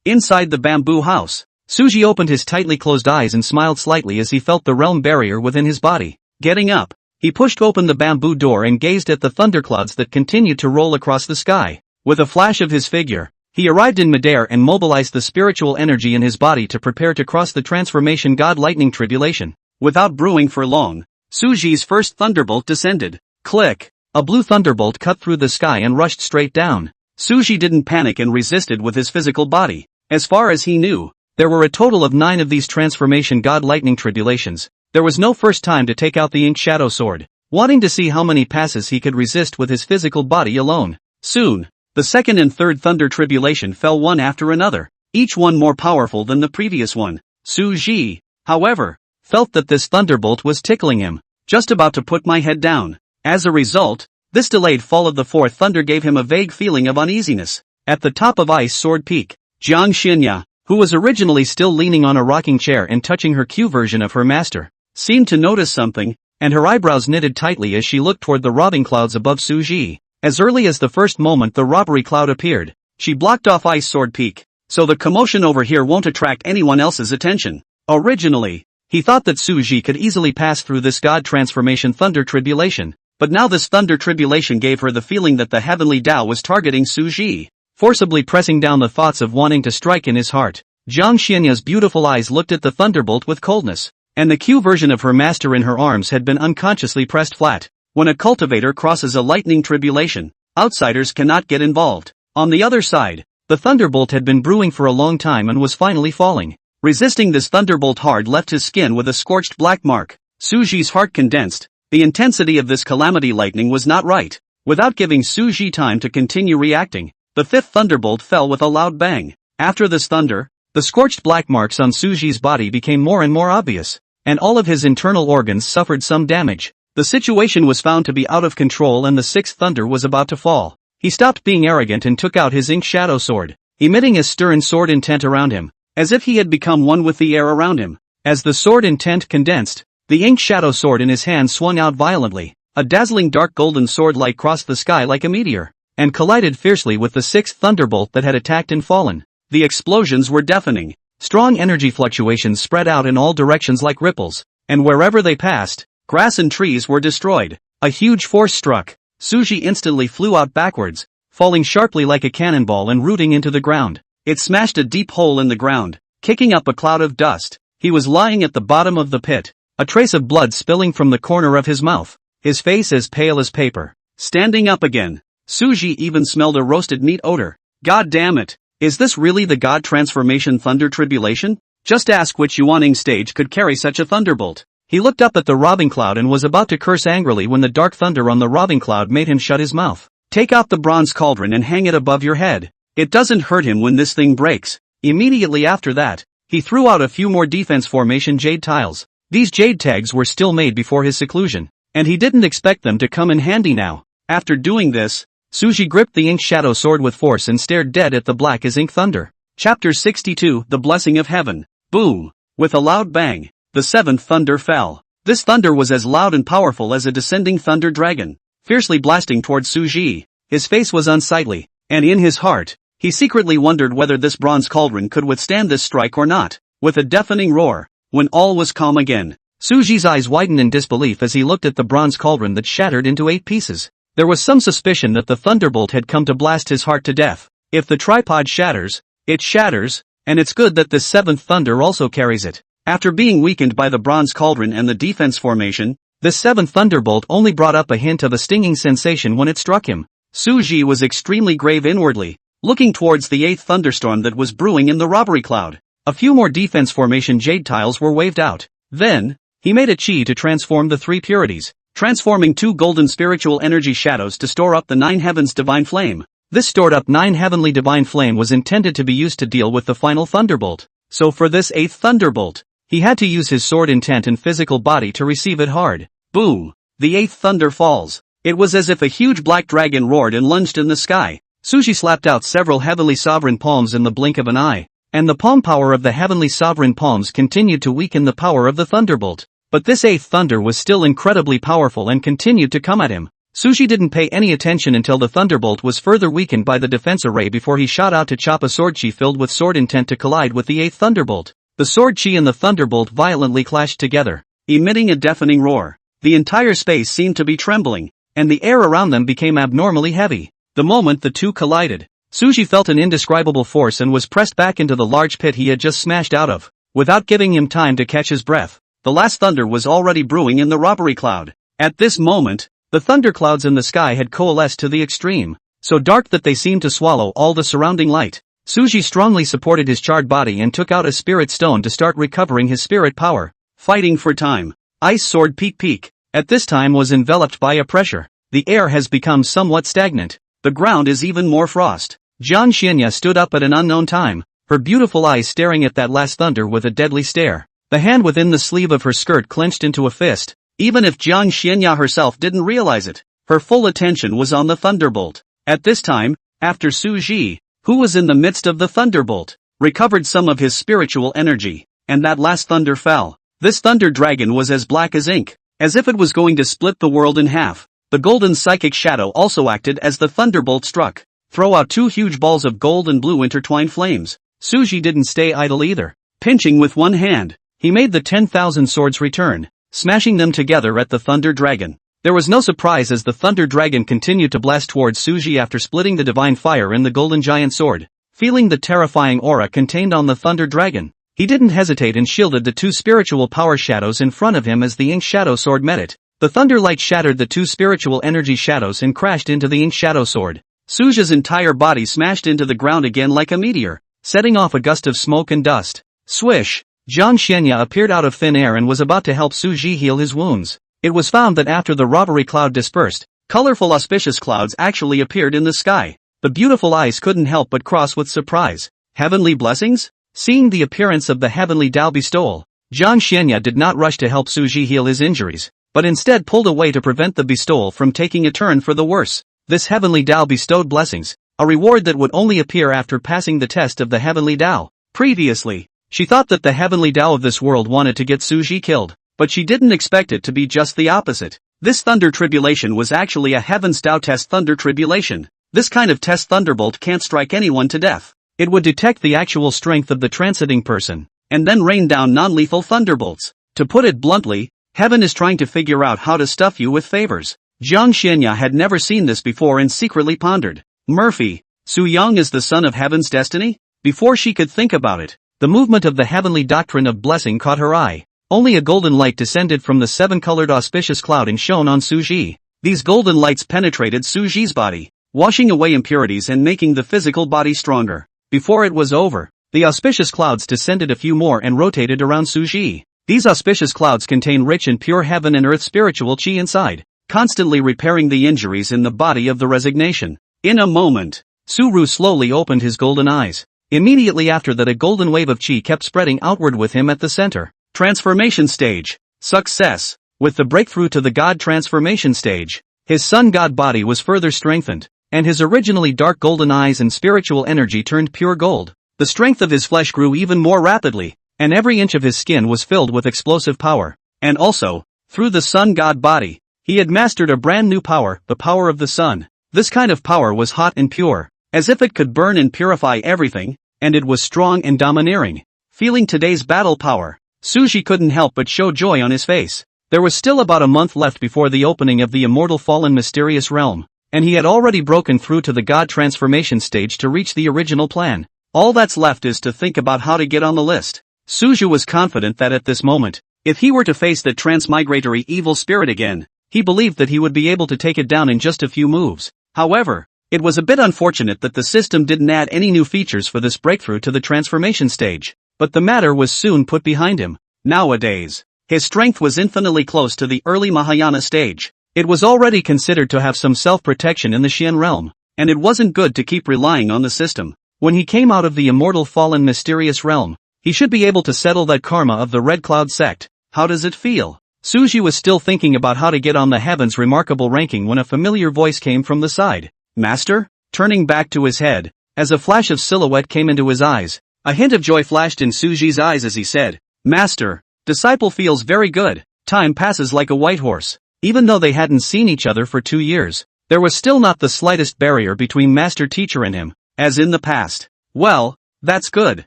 Inside the bamboo house, Suji opened his tightly closed eyes and smiled slightly as he felt the realm barrier within his body. Getting up, He pushed open the bamboo door and gazed at the thunderclouds that continued to roll across the sky. With a flash of his figure, he arrived in midair and mobilized the spiritual energy in his body to prepare to cross the transformation god lightning tribulation. Without brewing for long, Suji's first thunderbolt descended. Click! A blue thunderbolt cut through the sky and rushed straight down. Suji didn't panic and resisted with his physical body. As far as he knew, there were a total of 9 of these transformation god lightning tribulations. There was no first time to take out the ink shadow sword, wanting to see how many passes he could resist with his physical body alone. Soon, the second and third thunder tribulation fell one after another, each one more powerful than the previous one. Suji, however, felt that this thunderbolt was tickling him, just about to put my head down. As a result, this delayed fall of the fourth thunder gave him a vague feeling of uneasiness. At the top of Ice Sword Peak, Jiang Xinya, who was originally still leaning on a rocking chair and touching her Q version of her master, seemed to notice something, and her eyebrows knitted tightly as she looked toward the robbing clouds above Suji. As early as the first moment the robbery cloud appeared, she blocked off Ice Sword Peak, so the commotion over here won't attract anyone else's attention. Originally, he thought that Suji could easily pass through this god transformation thunder tribulation, but now this thunder tribulation gave her the feeling that the heavenly Tao was targeting Suji, forcibly pressing down the thoughts of wanting to strike in his heart. Jiang Xianya's beautiful eyes looked at the thunderbolt with coldness, and the Q version of her master in her arms had been unconsciously pressed flat. When a cultivator crosses a lightning tribulation, outsiders cannot get involved. On the other side, the thunderbolt had been brewing for a long time and was finally falling. Resisting this thunderbolt hard left his skin with a scorched black mark. Suji's heart condensed. The intensity of this calamity lightning was not right. Without giving Suji time to continue reacting, the fifth thunderbolt fell with a loud bang. After this thunder, the scorched black marks on Suji's body became more and more obvious, and all of his internal organs suffered some damage. The situation was found to be out of control and the sixth thunder was about to fall. He stopped being arrogant and took out his ink shadow sword, emitting a stern sword intent around him, as if he had become one with the air around him. As the sword intent condensed, the ink shadow sword in his hand swung out violently. A dazzling dark golden sword light crossed the sky like a meteor, and collided fiercely with the sixth thunderbolt that had attacked and fallen. The explosions were deafening. Strong energy fluctuations spread out in all directions like ripples, and wherever they passed, grass and trees were destroyed. A huge force struck. Suji instantly flew out backwards, falling sharply like a cannonball and rooting into the ground. It smashed a deep hole in the ground, kicking up a cloud of dust. He was lying at the bottom of the pit, a trace of blood spilling from the corner of his mouth, his face as pale as paper. Standing up again, Suji even smelled a roasted meat odor. God damn it! Is this really the God Transformation Thunder Tribulation? Just ask which Yuaning stage could carry such a thunderbolt. He looked up at the robbing cloud and was about to curse angrily when the dark thunder on the robbing cloud made him shut his mouth. Take out the bronze cauldron and hang it above your head. It doesn't hurt him when this thing breaks. Immediately after that, he threw out a few more defense formation jade tiles. These jade tags were still made before his seclusion, and he didn't expect them to come in handy now. After doing this, Suji gripped the ink shadow sword with force and stared dead at the black as ink thunder. Chapter 62, The Blessing of Heaven. Boom! With a loud bang, the seventh thunder fell. This thunder was as loud and powerful as a descending thunder dragon, fiercely blasting towards Suji. His face was unsightly, and in his heart, he secretly wondered whether this bronze cauldron could withstand this strike or not. With a deafening roar, when all was calm again, Suji's eyes widened in disbelief as he looked at the bronze cauldron that shattered into 8 pieces. There was some suspicion that the thunderbolt had come to blast his heart to death. If the tripod shatters, it shatters, and it's good that this seventh thunder also carries it. After being weakened by the bronze cauldron and the defense formation, this seventh thunderbolt only brought up a hint of a stinging sensation when it struck him. Suji was extremely grave inwardly, looking towards the eighth thunderstorm that was brewing in the robbery cloud. A few more defense formation jade tiles were waved out. Then, he made a chi to transform the 3 purities, transforming 2 golden spiritual energy shadows to store up the 9 heavens divine flame. This stored up 9 heavenly divine flame was intended to be used to deal with the final thunderbolt. So for this 8th thunderbolt, he had to use his sword intent and physical body to receive it hard. Boom! The 8th thunder falls. It was as if a huge black dragon roared and lunged in the sky. Suji slapped out several heavenly sovereign palms in the blink of an eye, and the palm power of the heavenly sovereign palms continued to weaken the power of the thunderbolt. But this 8th thunder was still incredibly powerful and continued to come at him. Suji didn't pay any attention until the thunderbolt was further weakened by the defense array before he shot out to chop a sword chi filled with sword intent to collide with the 8th thunderbolt. The sword chi and the thunderbolt violently clashed together, emitting a deafening roar. the entire space seemed to be trembling, and the air around them became abnormally heavy. The moment the two collided, Suji felt an indescribable force and was pressed back into the large pit he had just smashed out of. Without giving him time to catch his breath, the last thunder was already brewing in the robbery cloud. At this moment, the thunderclouds in the sky had coalesced to the extreme, so dark that they seemed to swallow all the surrounding light. Suji strongly supported his charred body and took out a spirit stone to start recovering his spirit power. Fighting for time. Ice Sword Peak at this time was enveloped by a pressure. The air has become somewhat stagnant. The ground is even more frost. Jiang Xianya stood up at an unknown time, her beautiful eyes staring at that last thunder with a deadly stare. The hand within the sleeve of her skirt clenched into a fist. Even if Jiang Xianya herself didn't realize it, her full attention was on the thunderbolt. At this time, after Su Ji, who was in the midst of the thunderbolt, recovered some of his spiritual energy, and that last thunder fell. This thunder dragon was as black as ink, as if it was going to split the world in half. The golden psychic shadow also acted as the thunderbolt struck. Throw out two huge balls of gold and blue intertwined flames. Suji didn't stay idle either. Pinching with one hand, he made the 10,000 swords return, smashing them together at the thunder dragon. There was no surprise as the thunder dragon continued to blast towards Suji after splitting the divine fire in the golden giant sword. Feeling the terrifying aura contained on the thunder dragon, he didn't hesitate and shielded the two spiritual power shadows in front of him as the ink shadow sword met it. The thunder light shattered the two spiritual energy shadows and crashed into the ink shadow sword. Suja's entire body smashed into the ground again like a meteor, setting off a gust of smoke and dust. Swish! Jiang Xianya appeared out of thin air and was about to help Suji heal his wounds. It was found that after the robbery cloud dispersed, colorful auspicious clouds actually appeared in the sky. The beautiful eyes couldn't help but cross with surprise. Heavenly blessings? Seeing the appearance of the heavenly Dao bestowal, Jiang Xianya did not rush to help Suji heal his injuries, but instead pulled away to prevent the bestowal from taking a turn for the worse. This heavenly Dao bestowed blessings, a reward that would only appear after passing the test of the heavenly Dao. Previously, she thought that the heavenly Dao of this world wanted to get Suji killed, but she didn't expect it to be just the opposite. This thunder tribulation was actually a heaven's Dao test thunder tribulation. This kind of test thunderbolt can't strike anyone to death. It would detect the actual strength of the transiting person, and then rain down non-lethal thunderbolts. To put it bluntly, heaven is trying to figure out how to stuff you with favors. Jiang Xianya had never seen this before and secretly pondered. Murphy, Su Yang is the son of heaven's destiny? Before she could think about it, the movement of the heavenly doctrine of blessing caught her eye. Only a golden light descended from the seven-colored auspicious cloud and shone on Suji. These golden lights penetrated Suji's body, washing away impurities and making the physical body stronger. Before it was over, the auspicious clouds descended a few more and rotated around Suji. These auspicious clouds contain rich and pure heaven and earth spiritual chi inside, constantly repairing the injuries in the body of the resignation. In a moment, Suru slowly opened his golden eyes. Immediately after that, a golden wave of chi kept spreading outward with him at the center. Transformation stage. Success. With the breakthrough to the God transformation stage, his sun god body was further strengthened, and his originally dark golden eyes and spiritual energy turned pure gold. The strength of his flesh grew even more rapidly, and every inch of his skin was filled with explosive power. And also, through the sun god body, he had mastered a brand new power, the power of the sun. This kind of power was hot and pure, as if it could burn and purify everything, and it was strong and domineering. Feeling today's battle power, Suji couldn't help but show joy on his face. There was still about a month left before the opening of the immortal fallen mysterious realm, and he had already broken through to the God transformation stage to reach the original plan. All that's left is to think about how to get on the list. Suju was confident that at this moment, if he were to face the transmigratory evil spirit again, he believed that he would be able to take it down in just a few moves. However, it was a bit unfortunate that the system didn't add any new features for this breakthrough to the transformation stage, but the matter was soon put behind him. Nowadays, his strength was infinitely close to the early Mahayana stage. It was already considered to have some self-protection in the Xian realm, and it wasn't good to keep relying on the system. When he came out of the immortal fallen mysterious realm, he should be able to settle that karma of the Red Cloud sect. How does it feel? Suji was still thinking about how to get on the heavens remarkable ranking when a familiar voice came from the side. Master? Turning back to his head, as a flash of silhouette came into his eyes, a hint of joy flashed in Suji's eyes as he said, Master, disciple feels very good. Time passes like a white horse. Even though they hadn't seen each other for 2 years, there was still not the slightest barrier between master-teacher and him, as in the past. Well, that's good.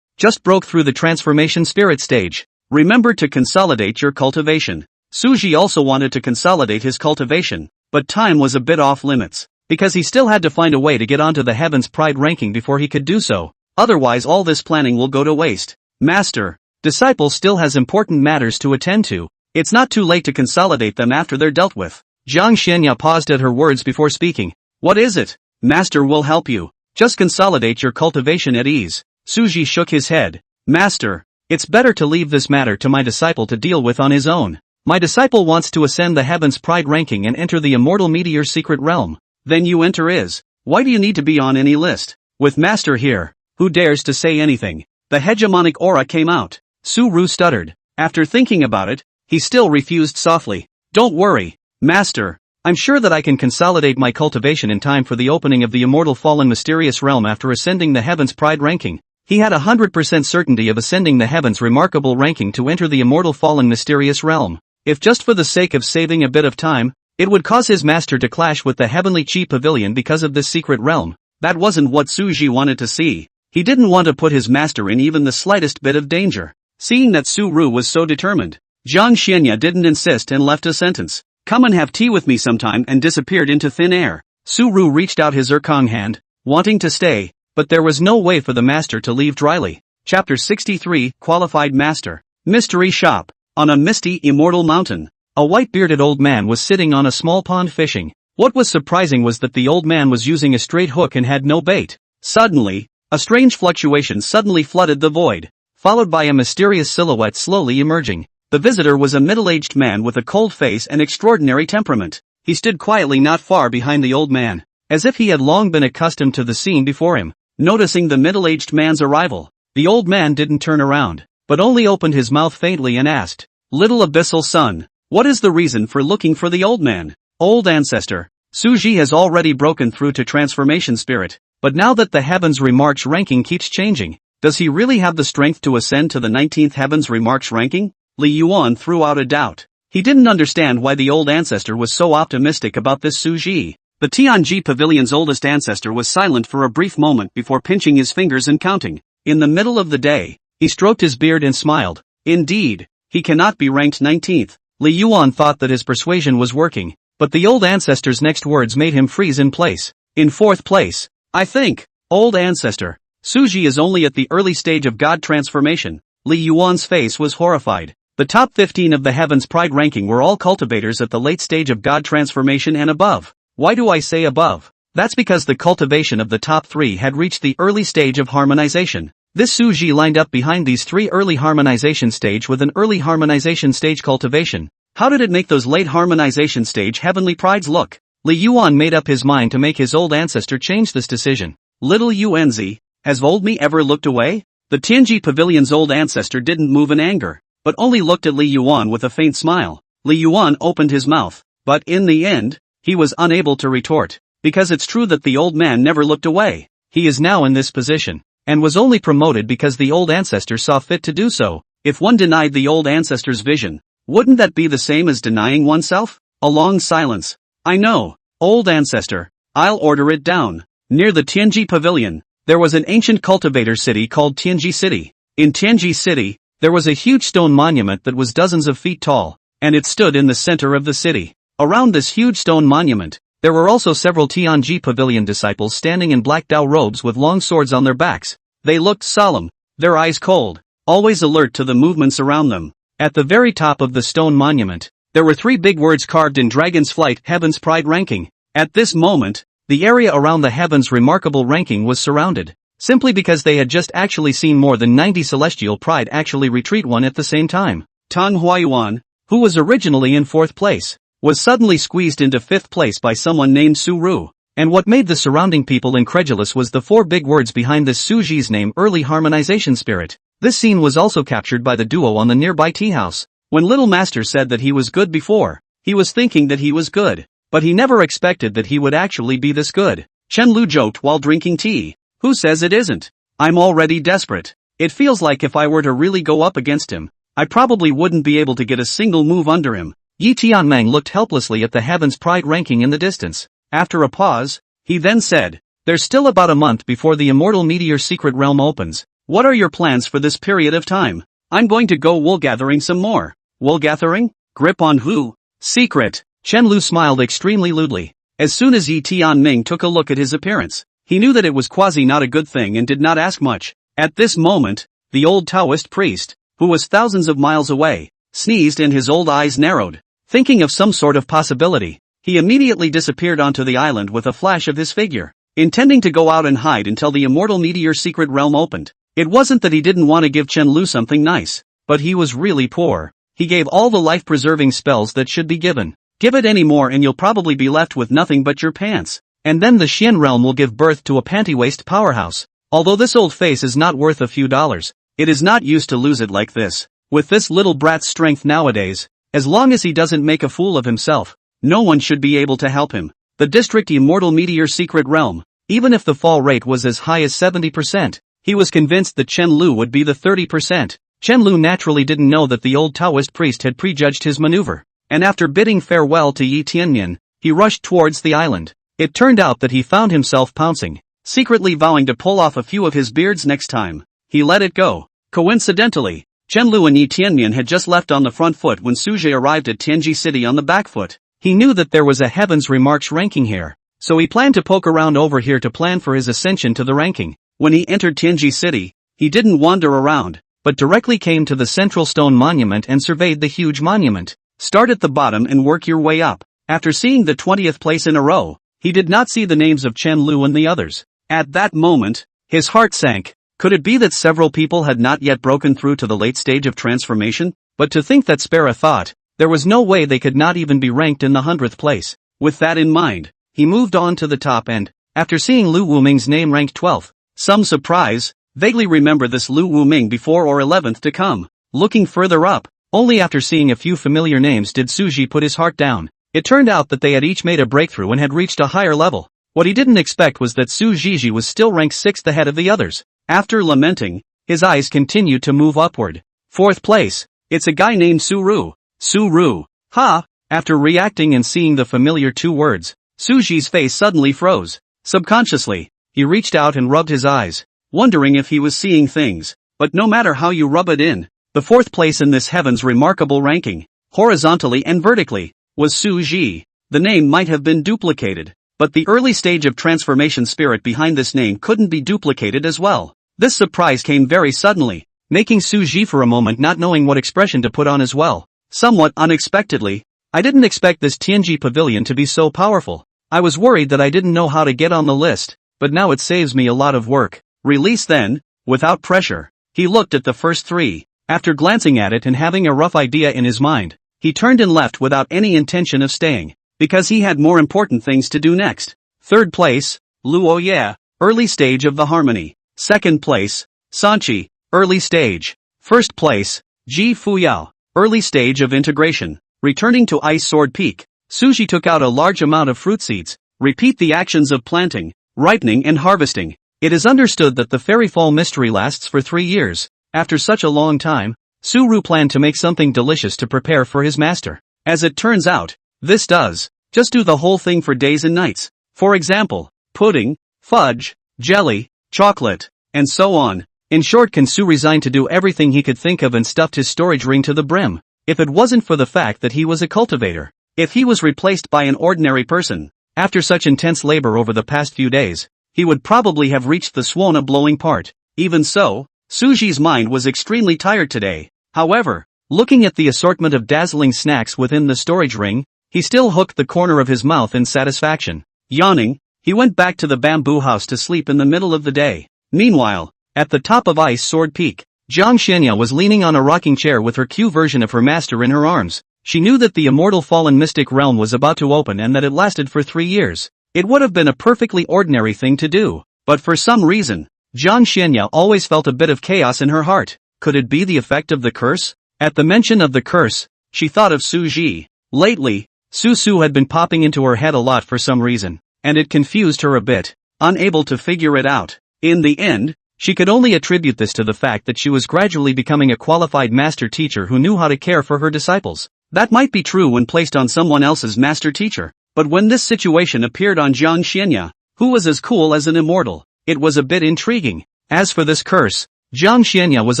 Just broke through the transformation spirit stage. Remember to consolidate your cultivation. Suji also wanted to consolidate his cultivation, but time was a bit off limits, because he still had to find a way to get onto the Heaven's Pride ranking before he could do so, otherwise all this planning will go to waste. Master, disciple still has important matters to attend to. It's not too late to consolidate them after they're dealt with. Jiang Xianya paused at her words before speaking. What is it? Master will help you. Just consolidate your cultivation at ease. Suji shook his head. Master, it's better to leave this matter to my disciple to deal with on his own. My disciple wants to ascend the Heaven's Pride ranking and enter the immortal meteor's secret realm. Then you enter his. Why do you need to be on any list? With Master here, who dares to say anything? The hegemonic aura came out. Su Ru stuttered. After thinking about it, he still refused softly. Don't worry, Master. I'm sure that I can consolidate my cultivation in time for the opening of the immortal fallen mysterious realm after ascending the Heaven's Pride ranking. He had 100% certainty of ascending the Heaven's remarkable ranking to enter the immortal fallen mysterious realm. If just for the sake of saving a bit of time, it would cause his master to clash with the Heavenly Chi Pavilion because of this secret realm. That wasn't what Suji wanted to see. He didn't want to put his master in even the slightest bit of danger. Seeing that Su Ru was so determined, Jiang Xianya didn't insist and left a sentence. Come and have tea with me sometime, and disappeared into thin air. Su Ru reached out his Erkong hand, wanting to stay, but there was no way for the master to leave dryly. Chapter 63, Qualified Master. Mystery Shop. On a misty, immortal mountain, a white-bearded old man was sitting on a small pond fishing. What was surprising was that the old man was using a straight hook and had no bait. Suddenly, a strange fluctuation suddenly flooded the void, followed by a mysterious silhouette slowly emerging. The visitor was a middle-aged man with a cold face and extraordinary temperament. He stood quietly not far behind the old man, as if he had long been accustomed to the scene before him. Noticing the middle-aged man's arrival, the old man didn't turn around, but only opened his mouth faintly and asked, Little Abyssal Son, what is the reason for looking for the old man? Old ancestor, Suji has already broken through to transformation spirit, but now that the Heaven's Remarks ranking keeps changing, does he really have the strength to ascend to the 19th Heaven's Remarks ranking? Li Yuan threw out a doubt. He didn't understand why the old ancestor was so optimistic about this Suji. The Tianji Pavilion's oldest ancestor was silent for a brief moment before pinching his fingers and counting. In the middle of the day, he stroked his beard and smiled. Indeed, he cannot be ranked 19th. Li Yuan thought that his persuasion was working, but the old ancestor's next words made him freeze in place. In 4th place, I think, old ancestor, Suji is only at the early stage of God transformation. Li Yuan's face was horrified. The top 15 of the Heaven's Pride ranking were all cultivators at the late stage of God transformation and above. Why do I say above? That's because the cultivation of the top 3 had reached the early stage of harmonization. This Suji lined up behind these 3 early harmonization stage with an early harmonization stage cultivation. How did it make those late harmonization stage heavenly prides look? Li Yuan made up his mind to make his old ancestor change this decision. Little Yuanzi, has old me ever looked away? The Tianji Pavilion's old ancestor didn't move in anger, but only looked at Li Yuan with a faint smile. Li Yuan opened his mouth, but in the end, he was unable to retort, because it's true that the old man never looked away. He is now in this position, and was only promoted because the old ancestor saw fit to do so. If one denied the old ancestor's vision, wouldn't that be the same as denying oneself? A long silence. I know, old ancestor. I'll order it down. Near the Tianji Pavilion, there was an ancient cultivator city called Tianji City. In Tianji City, there was a huge stone monument that was dozens of feet tall, and it stood in the center of the city. Around this huge stone monument, there were also several Tianji Pavilion disciples standing in black Dao robes with long swords on their backs. They looked solemn, their eyes cold, always alert to the movements around them. At the very top of the stone monument, there were 3 big words carved in Dragon's Flight, Heaven's Pride ranking. At this moment, the area around the Heaven's Remarkable ranking was surrounded, simply because they had just actually seen more than 90 celestial pride actually retreat one at the same time. Tang Huayuan, who was originally in 4th place, was suddenly squeezed into 5th place by someone named Su Ru. And what made the surrounding people incredulous was the 4 big words behind this Suji's name, early harmonization spirit. This scene was also captured by the duo on the nearby tea house. When Little Master said that he was good before, he was thinking that he was good, but he never expected that he would actually be this good. Chen Lu joked while drinking tea. Who says it isn't? I'm already desperate. It feels like if I were to really go up against him, I probably wouldn't be able to get a single move under him. Yi Tianmeng looked helplessly at the Heaven's Pride ranking in the distance. After a pause, he then said, There's still about a month before the immortal meteor secret realm opens. What are your plans for this period of time? I'm going to go wool gathering some more. Wool gathering? Grip on who? Secret. Chen Lu smiled extremely lewdly. As soon as Yi Tianming took a look at his appearance, he knew that it was quasi not a good thing and did not ask much. At this moment, the old Taoist priest, who was thousands of miles away, sneezed and his old eyes narrowed. Thinking of some sort of possibility, he immediately disappeared onto the island with a flash of his figure, intending to go out and hide until the immortal meteor secret realm opened. It wasn't that he didn't want to give Chen Lu something nice, but he was really poor. He gave all the life-preserving spells that should be given. Give it any more and you'll probably be left with nothing but your pants. And then the Xian realm will give birth to a panty-waist powerhouse. Although this old face is not worth a few dollars, it is not used to lose it like this. With this little brat's strength nowadays, as long as he doesn't make a fool of himself, no one should be able to help him. The district immortal meteor secret realm, even if the fall rate was as high as 70%, he was convinced that Chen Lu would be the 30%. Chen Lu naturally didn't know that the old Taoist priest had prejudged his maneuver, and after bidding farewell to Yi Tianmian, he rushed towards the island. It turned out that he found himself pouncing, secretly vowing to pull off a few of his beards next time. He let it go. Coincidentally, Chen Lu and Yi Tianmian had just left on the front foot when Suje arrived at Tianji City on the back foot. He knew that there was a heavens remarks ranking here, so he planned to poke around over here to plan for his ascension to the ranking. When he entered Tianji City, he didn't wander around, but directly came to the central stone monument and surveyed the huge monument. Start at the bottom and work your way up. After seeing the 20th place in a row, he did not see the names of Chen Lu and the others. At that moment, his heart sank. Could it be that several people had not yet broken through to the late stage of transformation? But to think that Sparrow thought, there was no way they could not even be ranked in the 100th place. With that in mind, he moved on to the top and, after seeing Lu Wuming's name ranked 12th, some surprise, vaguely remember this Lu Wuming before or 11th to come. Looking further up, only after seeing a few familiar names did Suji put his heart down. It turned out that they had each made a breakthrough and had reached a higher level. What he didn't expect was that Su Jiji was still ranked 6th ahead of the others. After lamenting, his eyes continued to move upward. 4th place, it's a guy named Suru. Suru. Ha! After reacting and seeing the familiar two words, Suji's face suddenly froze. Subconsciously, he reached out and rubbed his eyes, wondering if he was seeing things. But no matter how you rub it in, the 4th place in this heaven's remarkable ranking, horizontally and vertically, was Su Ji. The name might have been duplicated, but the early stage of transformation spirit behind this name couldn't be duplicated as well. This surprise came very suddenly, making Su Ji for a moment not knowing what expression to put on as well. Somewhat unexpectedly, I didn't expect this Tianji pavilion to be so powerful. I was worried that I didn't know how to get on the list, but now it saves me a lot of work. Release then, without pressure. He looked at the first 3. After glancing at it and having a rough idea in his mind, he turned and left without any intention of staying, because he had more important things to do next. 3rd place, Luo Ye, early stage of the harmony. 2nd place, Sanchi, early stage. 1st place, Ji Fuyao, early stage of integration. Returning to Ice Sword Peak, Suji took out a large amount of fruit seeds. Repeat the actions of planting, ripening and harvesting. It is understood that the fairy fall mystery lasts for 3 years. After such a long time, Suru planned to make something delicious to prepare for his master. As it turns out, this does. Just do the whole thing for days and nights. For example, pudding, fudge, jelly, chocolate, and so on. In short, Kansu resigned to do everything he could think of and stuffed his storage ring to the brim. If it wasn't for the fact that he was a cultivator, if he was replaced by an ordinary person, after such intense labor over the past few days, he would probably have reached the Swana blowing part. Even so, Suji's mind was extremely tired today. However, looking at the assortment of dazzling snacks within the storage ring, he still hooked the corner of his mouth in satisfaction. Yawning, he went back to the bamboo house to sleep in the middle of the day. Meanwhile, at the top of Ice Sword Peak, Jiang Xianya was leaning on a rocking chair with her Q version of her master in her arms. She knew that the immortal fallen mystic realm was about to open and that it lasted for 3 years. It would have been a perfectly ordinary thing to do, but for some reason, Jiang Xianya always felt a bit of chaos in her heart. Could it be the effect of the curse? At the mention of the curse, she thought of Su Ji. Lately, Su had been popping into her head a lot for some reason, and it confused her a bit, unable to figure it out. In the end, she could only attribute this to the fact that she was gradually becoming a qualified master teacher who knew how to care for her disciples. That might be true when placed on someone else's master teacher, but when this situation appeared on Jiang Xianya, who was as cool as an immortal, it was a bit intriguing. As for this curse, Jiang Xianya was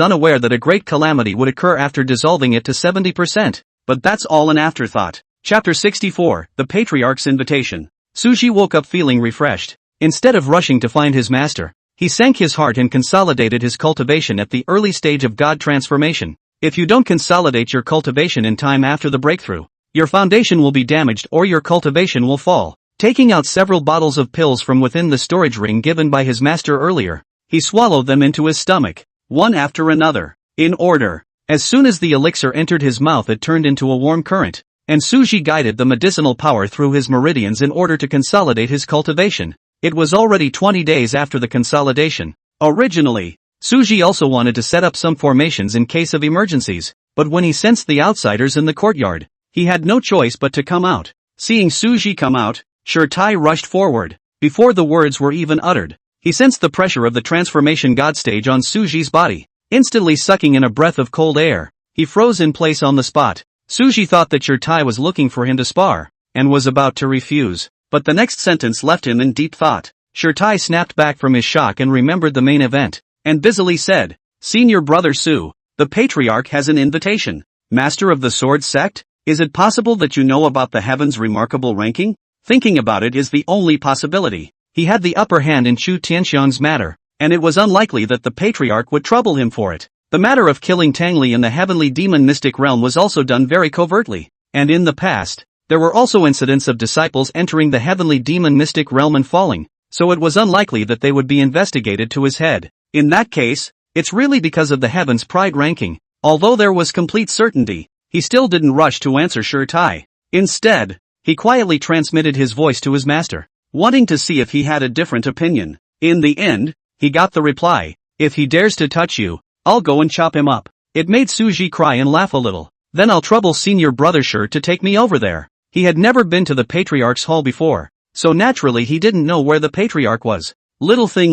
unaware that a great calamity would occur after dissolving it to 70%. but that's all an afterthought. Chapter 64, The Patriarch's Invitation. Suji woke up feeling refreshed. Instead of rushing to find his master, he sank his heart and consolidated his cultivation at the early stage of God transformation. If you don't consolidate your cultivation in time after the breakthrough, your foundation will be damaged or your cultivation will fall. Taking out several bottles of pills from within the storage ring given by his master earlier, he swallowed them into his stomach, one after another, in order. As soon as the elixir entered his mouth, it turned into a warm current, and Suji guided the medicinal power through his meridians in order to consolidate his cultivation. It was already 20 days after the consolidation. Originally, Suji also wanted to set up some formations in case of emergencies, but when he sensed the outsiders in the courtyard, he had no choice but to come out. Seeing Suji come out, Shirtai rushed forward. Before the words were even uttered, he sensed the pressure of the transformation god stage on Suji's body. Instantly sucking in a breath of cold air, he froze in place on the spot. Suji thought that Shirtai was looking for him to spar, and was about to refuse. But the next sentence left him in deep thought. Shirtai snapped back from his shock and remembered the main event, and busily said, "Senior brother Su, the patriarch has an invitation. Master of the sword sect, is it possible that you know about the heaven's remarkable ranking? Thinking about it is the only possibility." He had the upper hand in Chu Tianxiang's matter, and it was unlikely that the patriarch would trouble him for it. The matter of killing Tangli in the heavenly demon mystic realm was also done very covertly, and in the past, there were also incidents of disciples entering the heavenly demon mystic realm and falling, so it was unlikely that they would be investigated to his head. In that case, it's really because of the heaven's pride ranking. Although there was complete certainty, he still didn't rush to answer Shirtai. Instead, he quietly transmitted his voice to his master, wanting to see if he had a different opinion. In the end, he got the reply, "If he dares to touch you, I'll go and chop him up." It made Suji cry and laugh a little. "Then I'll trouble senior brother Shir to take me over there." He had never been to the Patriarch's Hall before, so naturally he didn't know where the Patriarch was. Little thing,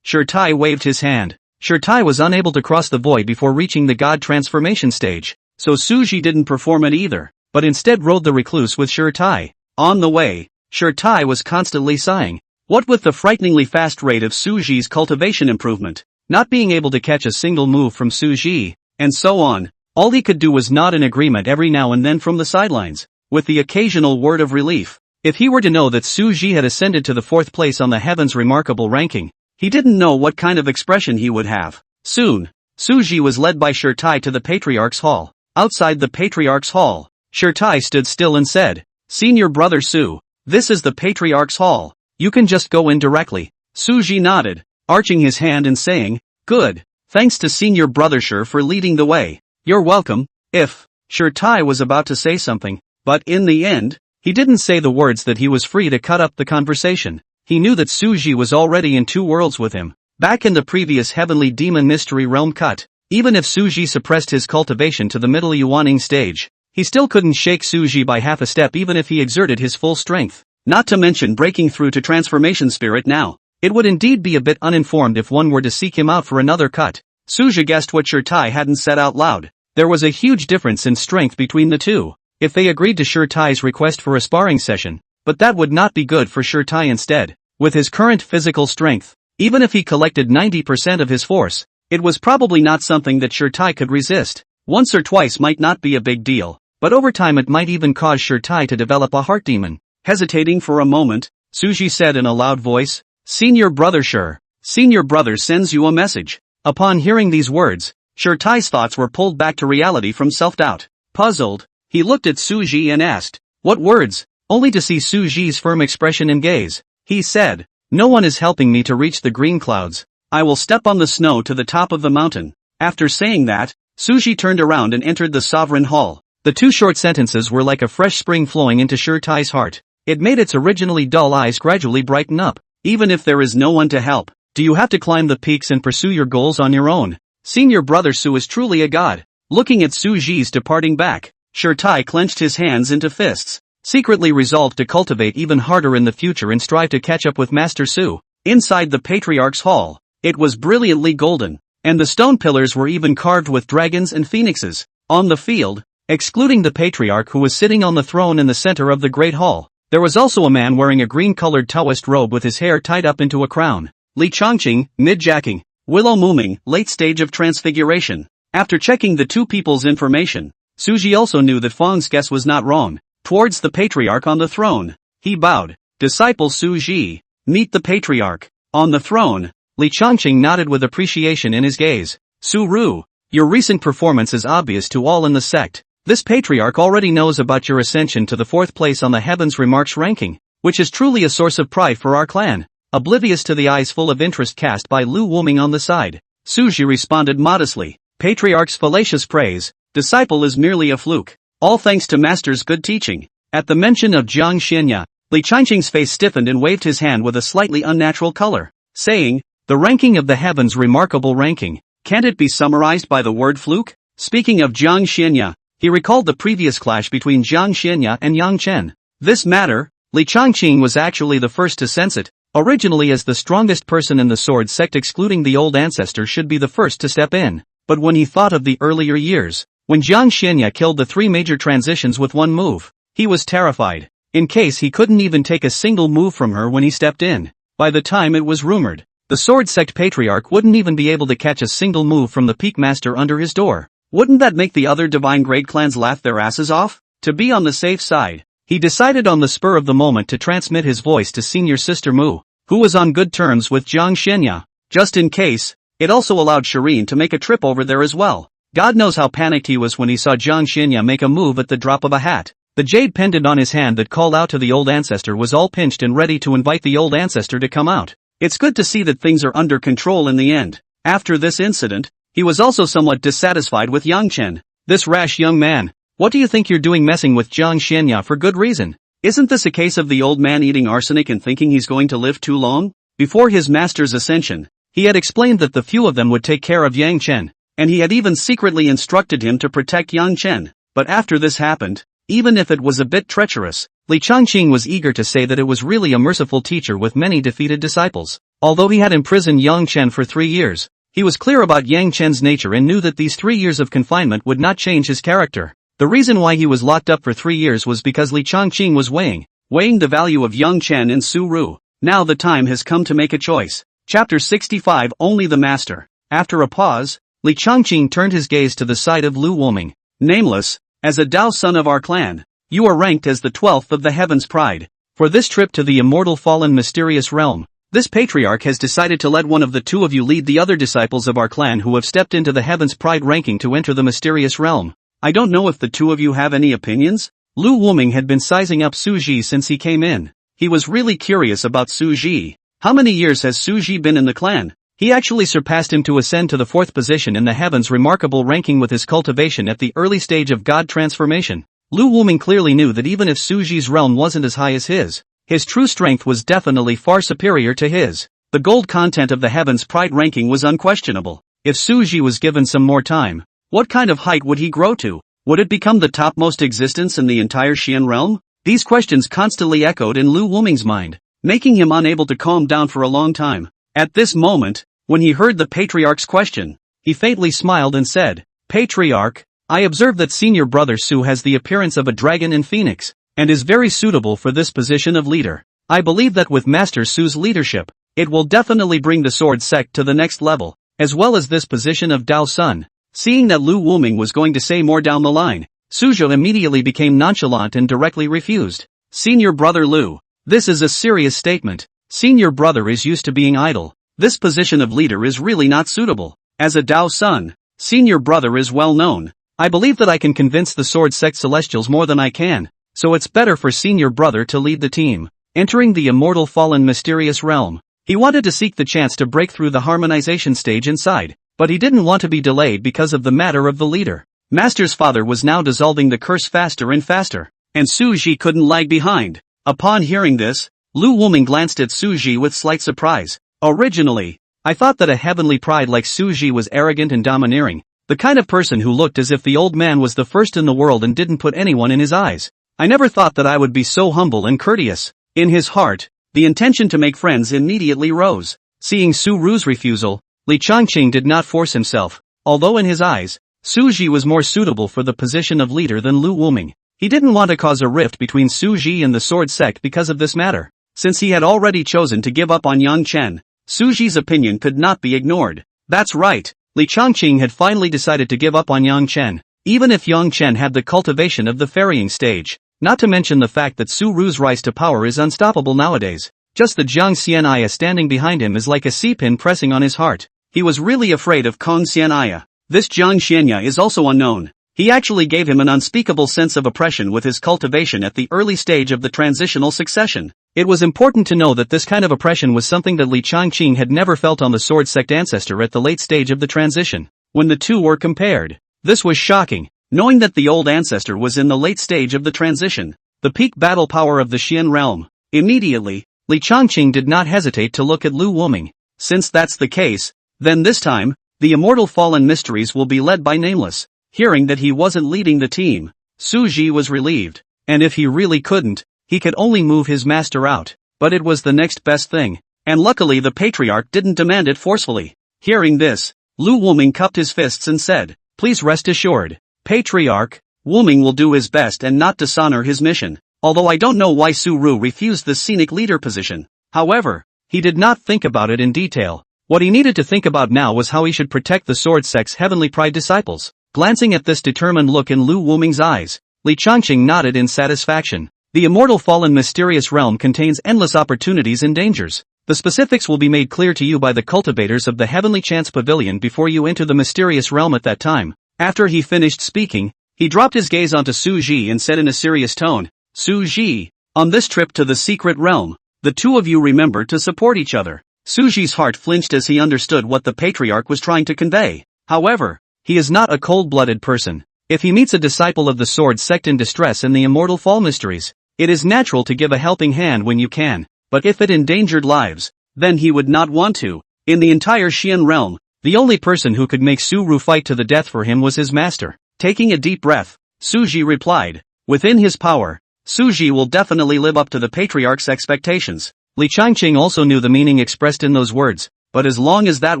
Shirtai waved his hand. Shirtai was unable to cross the void before reaching the god transformation stage, so Suji didn't perform it either, but instead rode the recluse with Shirtai. On the way, Shirtai was constantly sighing. What with the frighteningly fast rate of Suji's cultivation improvement, not being able to catch a single move from Suji, and so on, all he could do was nod in agreement every now and then from the sidelines, with the occasional word of relief. If he were to know that Suji had ascended to the 4th place on the heaven's remarkable ranking, he didn't know what kind of expression he would have. Soon, Suji was led by Shirtai to the Patriarch's Hall. Outside the Patriarch's Hall, Shirtai stood still and said, "Senior brother Su, this is the Patriarch's Hall. You can just go in directly." Suji nodded, arching his hand and saying, "Good, thanks to senior brother Shir for leading the way." "You're welcome." If Shirtai was about to say something, but in the end, he didn't say the words that he was free to cut up the conversation. He knew that Suji was already in 2 worlds with him, back in the previous heavenly demon mystery realm cut. Even if Suji suppressed his cultivation to the middle Yuaning stage, he still couldn't shake Suji by half a step even if he exerted his full strength. Not to mention breaking through to transformation spirit now. It would indeed be a bit uninformed if one were to seek him out for another cut. Suji guessed what Shirtai hadn't said out loud. There was a huge difference in strength between the two. If they agreed to Shirtai's request for a sparring session, but that would not be good for Shirtai instead. With his current physical strength, even if he collected 90% of his force, it was probably not something that Shirtai could resist. Once or twice might not be a big deal, but over time it might even cause Shirtai to develop a heart demon. Hesitating for a moment, Suji said in a loud voice, "Senior brother Shir, senior brother sends you a message." Upon hearing these words, Shirtai's thoughts were pulled back to reality from self-doubt. Puzzled, he looked at Suji and asked, "What words?" Only to see Suji's firm expression and gaze. He said, "No one is helping me to reach the green clouds. I will step on the snow to the top of the mountain." After saying that, Suji turned around and entered the sovereign hall. The 2 short sentences were like a fresh spring flowing into Shirtai's heart. It made its originally dull eyes gradually brighten up. Even if there is no one to help, do you have to climb the peaks and pursue your goals on your own? Senior brother Su is truly a god. Looking at Suji's departing back, Shirtai clenched his hands into fists, secretly resolved to cultivate even harder in the future and strive to catch up with Master Su. Inside the Patriarch's Hall, it was brilliantly golden, and the stone pillars were even carved with dragons and phoenixes. On the field, excluding the Patriarch who was sitting on the throne in the center of the Great Hall, there was also a man wearing a green-colored Taoist robe with his hair tied up into a crown. Li Chongqing, mid-jacking, Willow Mooming, late stage of transfiguration. After checking the 2 people's information, Suji also knew that Fang's guess was not wrong. Towards the patriarch on the throne, he bowed. Disciple Suji, meet the patriarch. On the throne, Li Changqing nodded with appreciation in his gaze. Su Ru, your recent performance is obvious to all in the sect. This patriarch already knows about your ascension to the 4th place on the Heavens Remarks ranking, which is truly a source of pride for our clan. Oblivious to the eyes full of interest cast by Lu Wuming on the side, Suji responded modestly. Patriarch's fallacious praise, disciple is merely a fluke. All thanks to master's good teaching. At the mention of Jiang Xianya, Li Changqing's face stiffened and waved his hand with a slightly unnatural color, saying, the ranking of the Heavens Remarkable ranking, can't it be summarized by the word fluke? Speaking of Jiang Xianya, he recalled the previous clash between Jiang Xianya and Yang Chen. This matter, Li Changqing was actually the first to sense it. Originally, as the strongest person in the sword sect excluding the old ancestor should be the first to step in. But when he thought of the earlier years, when Jiang Xianya killed the 3 major transitions with one move, he was terrified. In case he couldn't even take a single move from her when he stepped in. By the time it was rumored, the sword sect patriarch wouldn't even be able to catch a single move from the peak master under his door. Wouldn't that make the other divine grade clans laugh their asses off? To be on the safe side, he decided on the spur of the moment to transmit his voice to senior sister Mu, who was on good terms with Jiang Xianya. Just in case, it also allowed Shireen to make a trip over there as well. God knows how panicked he was when he saw Jiang Xianya make a move at the drop of a hat. The jade pendant on his hand that called out to the old ancestor was all pinched and ready to invite the old ancestor to come out. It's good to see that things are under control in the end. After this incident, he was also somewhat dissatisfied with Yang Chen. This rash young man, what do you think you're doing messing with Jiang Xianya for good reason? Isn't this a case of the old man eating arsenic and thinking he's going to live too long? Before his master's ascension, he had explained that the few of them would take care of Yang Chen, and he had even secretly instructed him to protect Yang Chen. But after this happened, even if it was a bit treacherous, Li Changqing was eager to say that it was really a merciful teacher with many defeated disciples. Although he had imprisoned Yang Chen for 3 years, he was clear about Yang Chen's nature and knew that these 3 years of confinement would not change his character. The reason why he was locked up for 3 years was because Li Changqing was weighing the value of Yang Chen and Su Ru. Now the time has come to make a choice. Chapter 65 Only the Master. After a pause, Li Changqing turned his gaze to the side of Lu Wuming. Nameless, as a Dao son of our clan, you are ranked as the 12th of the Heaven's Pride. For this trip to the immortal fallen mysterious realm, this patriarch has decided to let one of the 2 of you lead the other disciples of our clan who have stepped into the Heaven's Pride ranking to enter the mysterious realm. I don't know if the 2 of you have any opinions? Lu Wuming had been sizing up Suji since he came in. He was really curious about Suji. How many years has Suji been in the clan? He actually surpassed him to ascend to the 4th position in the Heaven's Remarkable ranking with his cultivation at the early stage of God transformation. Lu Wuming clearly knew that even if Suji's realm wasn't as high as his true strength was definitely far superior to his. The gold content of the Heaven's Pride ranking was unquestionable. If Suji was given some more time, what kind of height would he grow to? Would it become the topmost existence in the entire Xian realm? These questions constantly echoed in Lu Wuming's mind, making him unable to calm down for a long time. At this moment, when he heard the patriarch's question, he faintly smiled and said, Patriarch, I observe that senior brother Su has the appearance of a dragon in Phoenix, and is very suitable for this position of leader. I believe that with Master Su's leadership, it will definitely bring the sword sect to the next level, as well as this position of Dao Sun. Seeing that Lu Wuming was going to say more down the line, Suzhou immediately became nonchalant and directly refused. Senior brother Lu, this is a serious statement. Senior brother is used to being idle. This position of leader is really not suitable. As a Dao Sun, senior brother is well known. I believe that I can convince the sword sect celestials more than I can, so it's better for senior brother to lead the team. Entering the immortal fallen mysterious realm, he wanted to seek the chance to break through the harmonization stage inside, but he didn't want to be delayed because of the matter of the leader. Master's father was now dissolving the curse faster and faster, and Su Ji couldn't lag behind. Upon hearing this, Lu Wuming glanced at Su Ji with slight surprise. Originally, I thought that a heavenly pride like Su Ji was arrogant and domineering, the kind of person who looked as if the old man was the first in the world and didn't put anyone in his eyes. I never thought that I would be so humble and courteous. In his heart, the intention to make friends immediately rose. Seeing Su Ru's refusal, Li Changqing did not force himself, although in his eyes, Su Ji was more suitable for the position of leader than Lu Wuming. He didn't want to cause a rift between Su Ji and the sword sect because of this matter. Since he had already chosen to give up on Yang Chen, Su Ji's opinion could not be ignored. That's right, Li Changqing had finally decided to give up on Yang Chen. Even if Yang Chen had the cultivation of the ferrying stage, not to mention the fact that Su Ru's rise to power is unstoppable nowadays, just the Jiang Xian'aya standing behind him is like a C-pin pressing on his heart. He was really afraid of Kong Xian'aya. This Jiang Xianya is also unknown. He actually gave him an unspeakable sense of oppression with his cultivation at the early stage of the transitional succession. It was important to know that this kind of oppression was something that Li Changqing had never felt on the sword sect ancestor at the late stage of the transition. When the two were compared, this was shocking. Knowing that the old ancestor was in the late stage of the transition, the peak battle power of the Xian realm, immediately, Li Changqing did not hesitate to look at Lu Wuming. Since that's the case, then this time, the immortal fallen mysteries will be led by Nameless. Hearing that he wasn't leading the team, Su Ji was relieved, and if he really couldn't, he could only move his master out, but it was the next best thing, and luckily the patriarch didn't demand it forcefully. Hearing this, Lu Wuming cupped his fists and said, "Please rest assured, Patriarch, Wuming will do his best and not dishonor his mission, although I don't know why Su Ru refused the scenic leader position." However, he did not think about it in detail. What he needed to think about now was how he should protect the sword sect's heavenly pride disciples. Glancing at this determined look in Lu Wuming's eyes, Li Changqing nodded in satisfaction. The immortal fallen mysterious realm contains endless opportunities and dangers. The specifics will be made clear to you by the cultivators of the Heavenly Chance Pavilion before you enter the mysterious realm at that time. After he finished speaking, he dropped his gaze onto Su Ji and said in a serious tone, "Su Ji, on this trip to the secret realm, the two of you remember to support each other." Su Ji's heart flinched as he understood what the patriarch was trying to convey. However, he is not a cold-blooded person. If he meets a disciple of the sword sect in distress in the immortal fall mysteries, it is natural to give a helping hand when you can, but if it endangered lives, then he would not want to. In the entire Xian realm, the only person who could make Su Ru fight to the death for him was his master. Taking a deep breath, Su Ji replied, "Within his power, Su Ji will definitely live up to the patriarch's expectations." Li Changqing also knew the meaning expressed in those words, but as long as that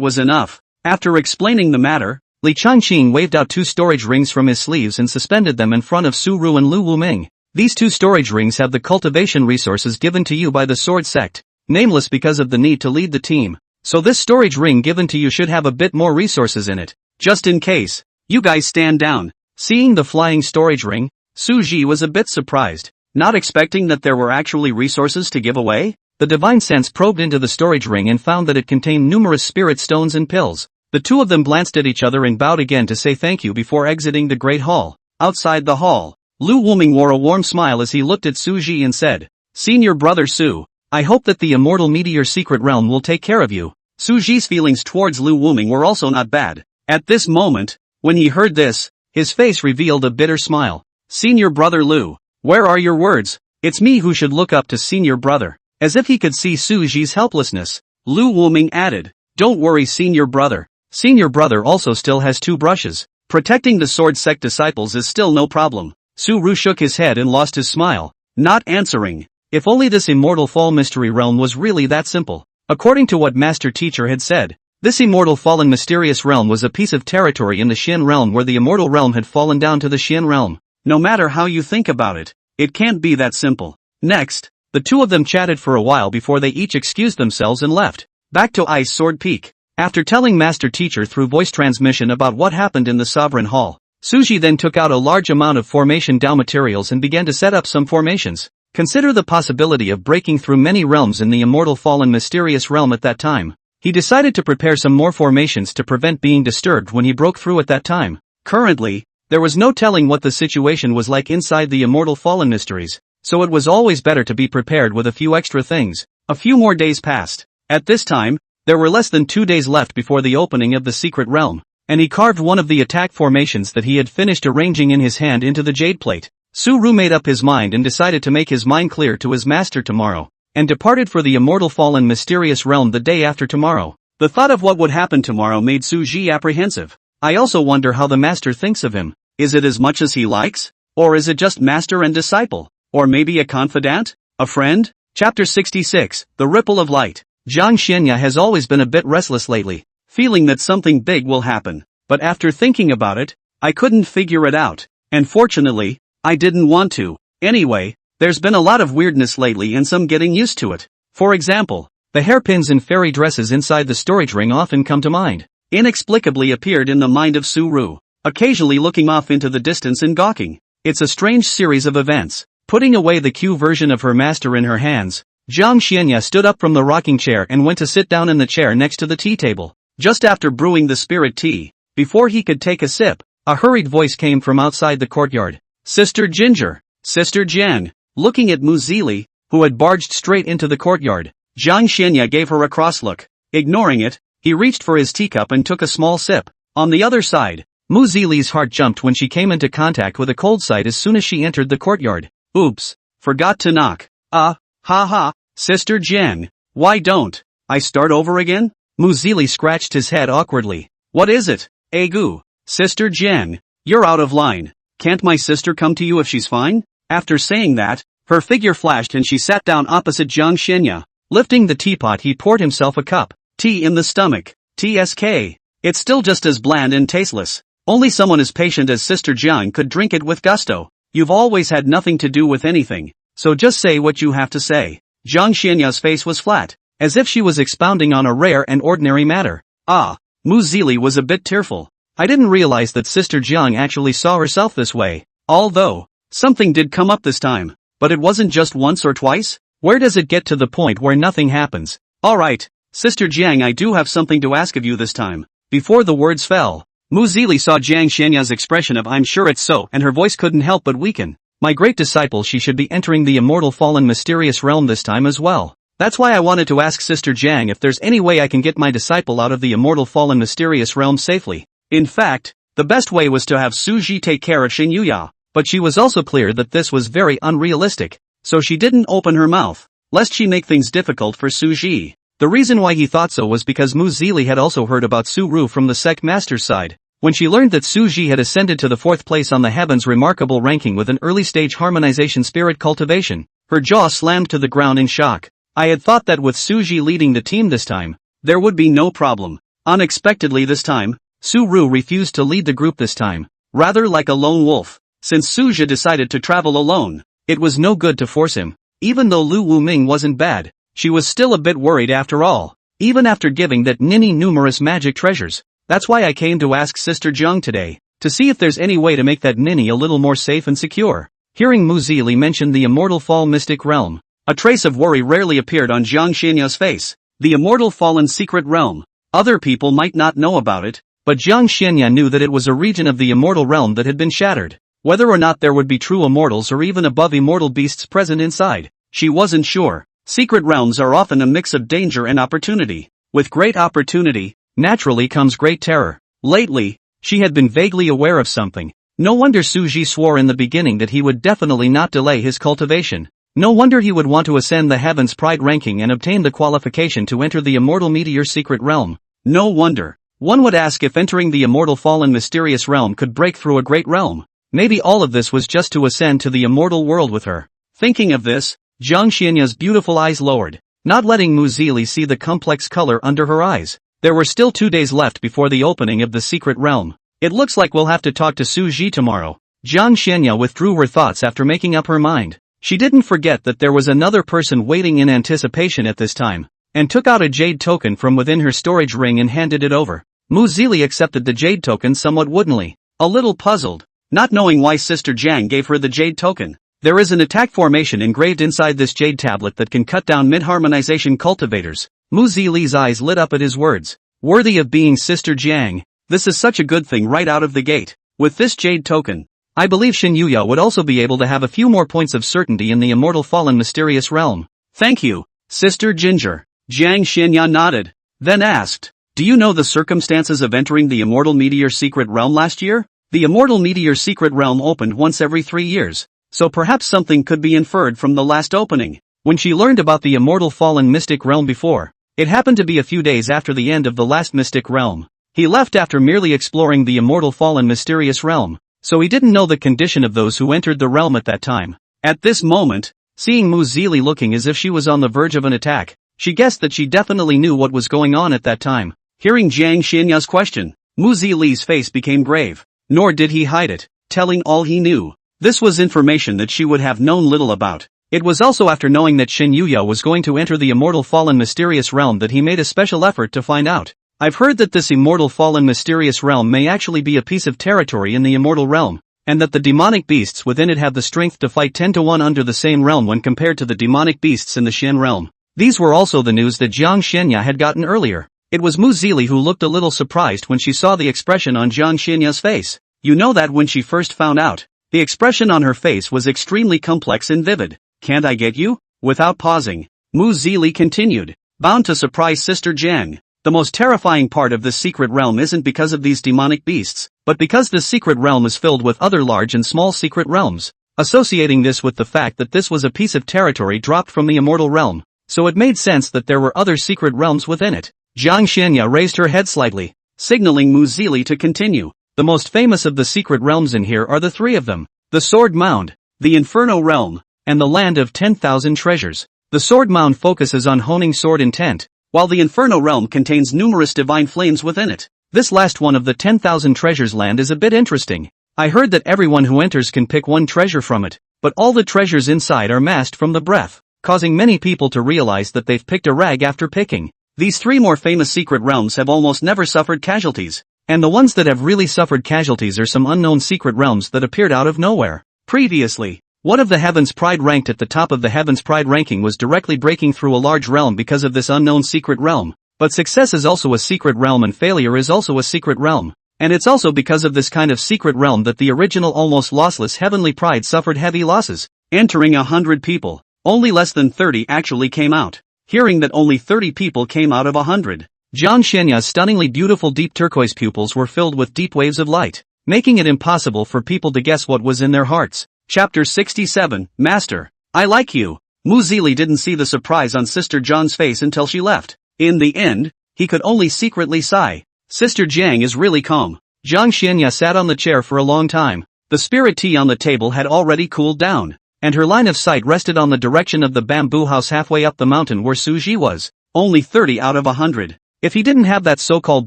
was enough, after explaining the matter, Li Changqing waved out 2 storage rings from his sleeves and suspended them in front of Su Ru and Lu Wuming. These 2 storage rings have the cultivation resources given to you by the sword sect, Nameless because of the need to lead the team. So this storage ring given to you should have a bit more resources in it, just in case. You guys stand down. Seeing the flying storage ring, Su Ji was a bit surprised, not expecting that there were actually resources to give away. The divine sense probed into the storage ring and found that it contained numerous spirit stones and pills. The two of them glanced at each other and bowed again to say thank you before exiting the great hall. Outside the hall, Lu Wuming wore a warm smile as he looked at Su Ji and said, "Senior brother Su, I hope that the immortal meteor secret realm will take care of you." Su Ji's feelings towards Lu Wuming were also not bad. At this moment, when he heard this, his face revealed a bitter smile. "Senior brother Lu, where are your words? It's me who should look up to senior brother." As if he could see Su Ji's helplessness, Lu Wuming added, "Don't worry senior brother. Senior brother also still has 2 brushes. Protecting the sword sect disciples is still no problem." Su Ru shook his head and lost his smile, not answering. If only this immortal fall mystery realm was really that simple. According to what Master Teacher had said, this immortal fallen mysterious realm was a piece of territory in the Xian realm where the immortal realm had fallen down to the Xian realm. No matter how you think about it, it can't be that simple. Next, the two of them chatted for a while before they each excused themselves and left. Back to Ice Sword Peak. After telling Master Teacher through voice transmission about what happened in the Sovereign Hall, Su Ji then took out a large amount of formation Dao materials and began to set up some formations. Consider the possibility of breaking through many realms in the immortal fallen mysterious realm at that time. He decided to prepare some more formations to prevent being disturbed when he broke through at that time. Currently, there was no telling what the situation was like inside the immortal fallen mysteries, so it was always better to be prepared with a few extra things. A few more days passed. At this time, there were less than 2 days left before the opening of the secret realm, and he carved one of the attack formations that he had finished arranging in his hand into the jade plate. Su Ru made up his mind and decided to make his mind clear to his master tomorrow, and departed for the immortal fallen mysterious realm the day after tomorrow. The thought of what would happen tomorrow made Su Ji apprehensive. I also wonder how the master thinks of him. Is it as much as he likes? Or is it just master and disciple? Or maybe a confidant? A friend? Chapter 66, The Ripple of Light. Jiang Xianya has always been a bit restless lately, feeling that something big will happen, but after thinking about it, I couldn't figure it out, and fortunately, I didn't want to. Anyway, there's been a lot of weirdness lately and some getting used to it. For example, the hairpins and fairy dresses inside the storage ring often come to mind. Inexplicably appeared in the mind of Su Ru. occasionally looking off into the distance and gawking. It's a strange series of events. Putting away the Q version of her master in her hands, Jiang Xianya stood up from the rocking chair and went to sit down in the chair next to the tea table. Just after brewing the spirit tea, before he could take a sip, a hurried voice came from outside the courtyard. Sister Ginger, Sister Jiang. Looking at Mu Zili, who had barged straight into the courtyard, Jiang Xianya gave her a cross look. Ignoring it, he reached for his teacup and took a small sip. On the other side, Mu Zili's heart jumped when she came into contact with a cold sight as soon as she entered the courtyard. Oops, forgot to knock. Ha, Sister Jiang, why don't I start over again? Mu Zili scratched his head awkwardly. What is it? Egu, Sister Jiang, you're out of line. Can't my sister come to you if she's fine? After saying that, her figure flashed and she sat down opposite Jiang Xianya. Lifting the teapot, he poured himself a cup. Tea in the stomach. TSK. It's still just as bland and tasteless. Only someone as patient as Sister Jiang could drink it with gusto. You've always had nothing to do with anything, so just say what you have to say. Jiang Xianya's face was flat, as if she was expounding on a rare and ordinary matter. Mu Zili was a bit tearful. I didn't realize that Sister Jiang actually saw herself this way. Although, something did come up this time. But it wasn't just once or twice? Where does it get to the point where nothing happens? Alright, Sister Jiang, I do have something to ask of you this time. Before the words fell, Mu Zili saw Jiang Xianya's expression of I'm sure it's so, and her voice couldn't help but weaken. My great disciple, she should be entering the immortal fallen mysterious realm this time as well. That's why I wanted to ask Sister Jiang if there's any way I can get my disciple out of the immortal fallen mysterious realm safely. In fact, the best way was to have Su Ji take care of Xin Yuya, but she was also clear that this was very unrealistic, so she didn't open her mouth, lest she make things difficult for Su Ji. The reason why he thought so was because Mu Zili had also heard about Su Ru from the sect master's side. When she learned that Su Ji had ascended to the 4th place on the heavens remarkable ranking with an early-stage harmonization spirit cultivation, her jaw slammed to the ground in shock. I had thought that with Su Ji leading the team this time, there would be no problem. Unexpectedly this time, Su Ru refused to lead the group this time, rather like a lone wolf. Since Su Ji decided to travel alone, it was no good to force him. Even though Lu Wuming wasn't bad, she was still a bit worried after all, even after giving that ninny numerous magic treasures. That's why I came to ask Sister Jiang today, to see if there's any way to make that ninny a little more safe and secure. Hearing Mu Zili mention the immortal fall mystic realm, a trace of worry rarely appeared on Jiang Xianya's face. The immortal fallen secret realm. Other people might not know about it, but Jiang Xianya knew that it was a region of the immortal realm that had been shattered. Whether or not there would be true immortals or even above immortal beasts present inside, she wasn't sure. Secret realms are often a mix of danger and opportunity. With great opportunity, naturally comes great terror. Lately, she had been vaguely aware of something. No wonder Su Ji swore in the beginning that he would definitely not delay his cultivation. No wonder he would want to ascend the heavens pride ranking and obtain the qualification to enter the immortal meteor secret realm. No wonder. One would ask if entering the immortal fallen mysterious realm could break through a great realm. Maybe all of this was just to ascend to the immortal world with her. Thinking of this, Jiang Xianya's beautiful eyes lowered, not letting Mu Zili see the complex color under her eyes. There were still 2 days left before the opening of the secret realm. It looks like we'll have to talk to Su Ji tomorrow. Jiang Xianya withdrew her thoughts after making up her mind. She didn't forget that there was another person waiting in anticipation at this time, and took out a jade token from within her storage ring and handed it over. Mu Zili accepted the jade token somewhat woodenly, a little puzzled, not knowing why Sister Jiang gave her the jade token. There is an attack formation engraved inside this jade tablet that can cut down mid-harmonization cultivators. Mu Zili's eyes lit up at his words. Worthy of being Sister Jiang, this is such a good thing right out of the gate. With this jade token, I believe Xin Yuya would also be able to have a few more points of certainty in the immortal fallen mysterious realm. Thank you, Sister Ginger. Jiang Xianya nodded, then asked, do you know the circumstances of entering the immortal meteor secret realm last year? The immortal meteor secret realm opened once every 3 years, so perhaps something could be inferred from the last opening. When she learned about the immortal fallen mystic realm before, it happened to be a few days after the end of the last mystic realm. He left after merely exploring the immortal fallen mysterious realm, so he didn't know the condition of those who entered the realm at that time. At this moment, seeing Mu Zili looking as if she was on the verge of an attack, she guessed that she definitely knew what was going on at that time. Hearing Jiang Xianya's question, Mu Zili's face became grave. Nor did he hide it, telling all he knew. This was information that she would have known little about. It was also after knowing that Xin Yuya was going to enter the immortal fallen mysterious realm that he made a special effort to find out. I've heard that this immortal fallen mysterious realm may actually be a piece of territory in the immortal realm, and that the demonic beasts within it have the strength to fight 10 to 1 under the same realm when compared to the demonic beasts in the Shen realm. These were also the news that Jiang Xianya had gotten earlier. It was Mu Zili who looked a little surprised when she saw the expression on Jiang Xianya's face. You know that when she first found out, the expression on her face was extremely complex and vivid. Can't I get you? Without pausing, Mu Zili continued, bound to surprise Sister Jiang. The most terrifying part of this secret realm isn't because of these demonic beasts, but because this secret realm is filled with other large and small secret realms, associating this with the fact that this was a piece of territory dropped from the immortal realm, so it made sense that there were other secret realms within it. Jiang Xianya raised her head slightly, signaling Mu Zili to continue. The most famous of the secret realms in here are the 3 of them: the Sword Mound, the Inferno Realm, and the Land of 10,000 Treasures. The Sword Mound focuses on honing sword intent, while the Inferno Realm contains numerous divine flames within it. This last one of the 10,000 Treasures land is a bit interesting. I heard that everyone who enters can pick one treasure from it, but all the treasures inside are masked from the breath, causing many people to realize that they've picked a rag after picking. These 3 more famous secret realms have almost never suffered casualties, and the ones that have really suffered casualties are some unknown secret realms that appeared out of nowhere. Previously, one of the Heaven's Pride ranked at the top of the Heaven's Pride ranking was directly breaking through a large realm because of this unknown secret realm. But success is also a secret realm and failure is also a secret realm. And it's also because of this kind of secret realm that the original almost lossless Heavenly Pride suffered heavy losses. Entering 100 people, only less than 30 actually came out. Hearing that only 30 people came out of 100, Jiang Xianya's stunningly beautiful deep turquoise pupils were filled with deep waves of light, making it impossible for people to guess what was in their hearts. Chapter 67, Master, I like you. Mu Zili didn't see the surprise on Sister Jiang's face until she left. In the end, he could only secretly sigh. Sister Jiang is really calm. Jiang Xianya sat on the chair for a long time. The spirit tea on the table had already cooled down, and her line of sight rested on the direction of the bamboo house halfway up the mountain where Su Ji was. Only 30 out of 100. If he didn't have that so-called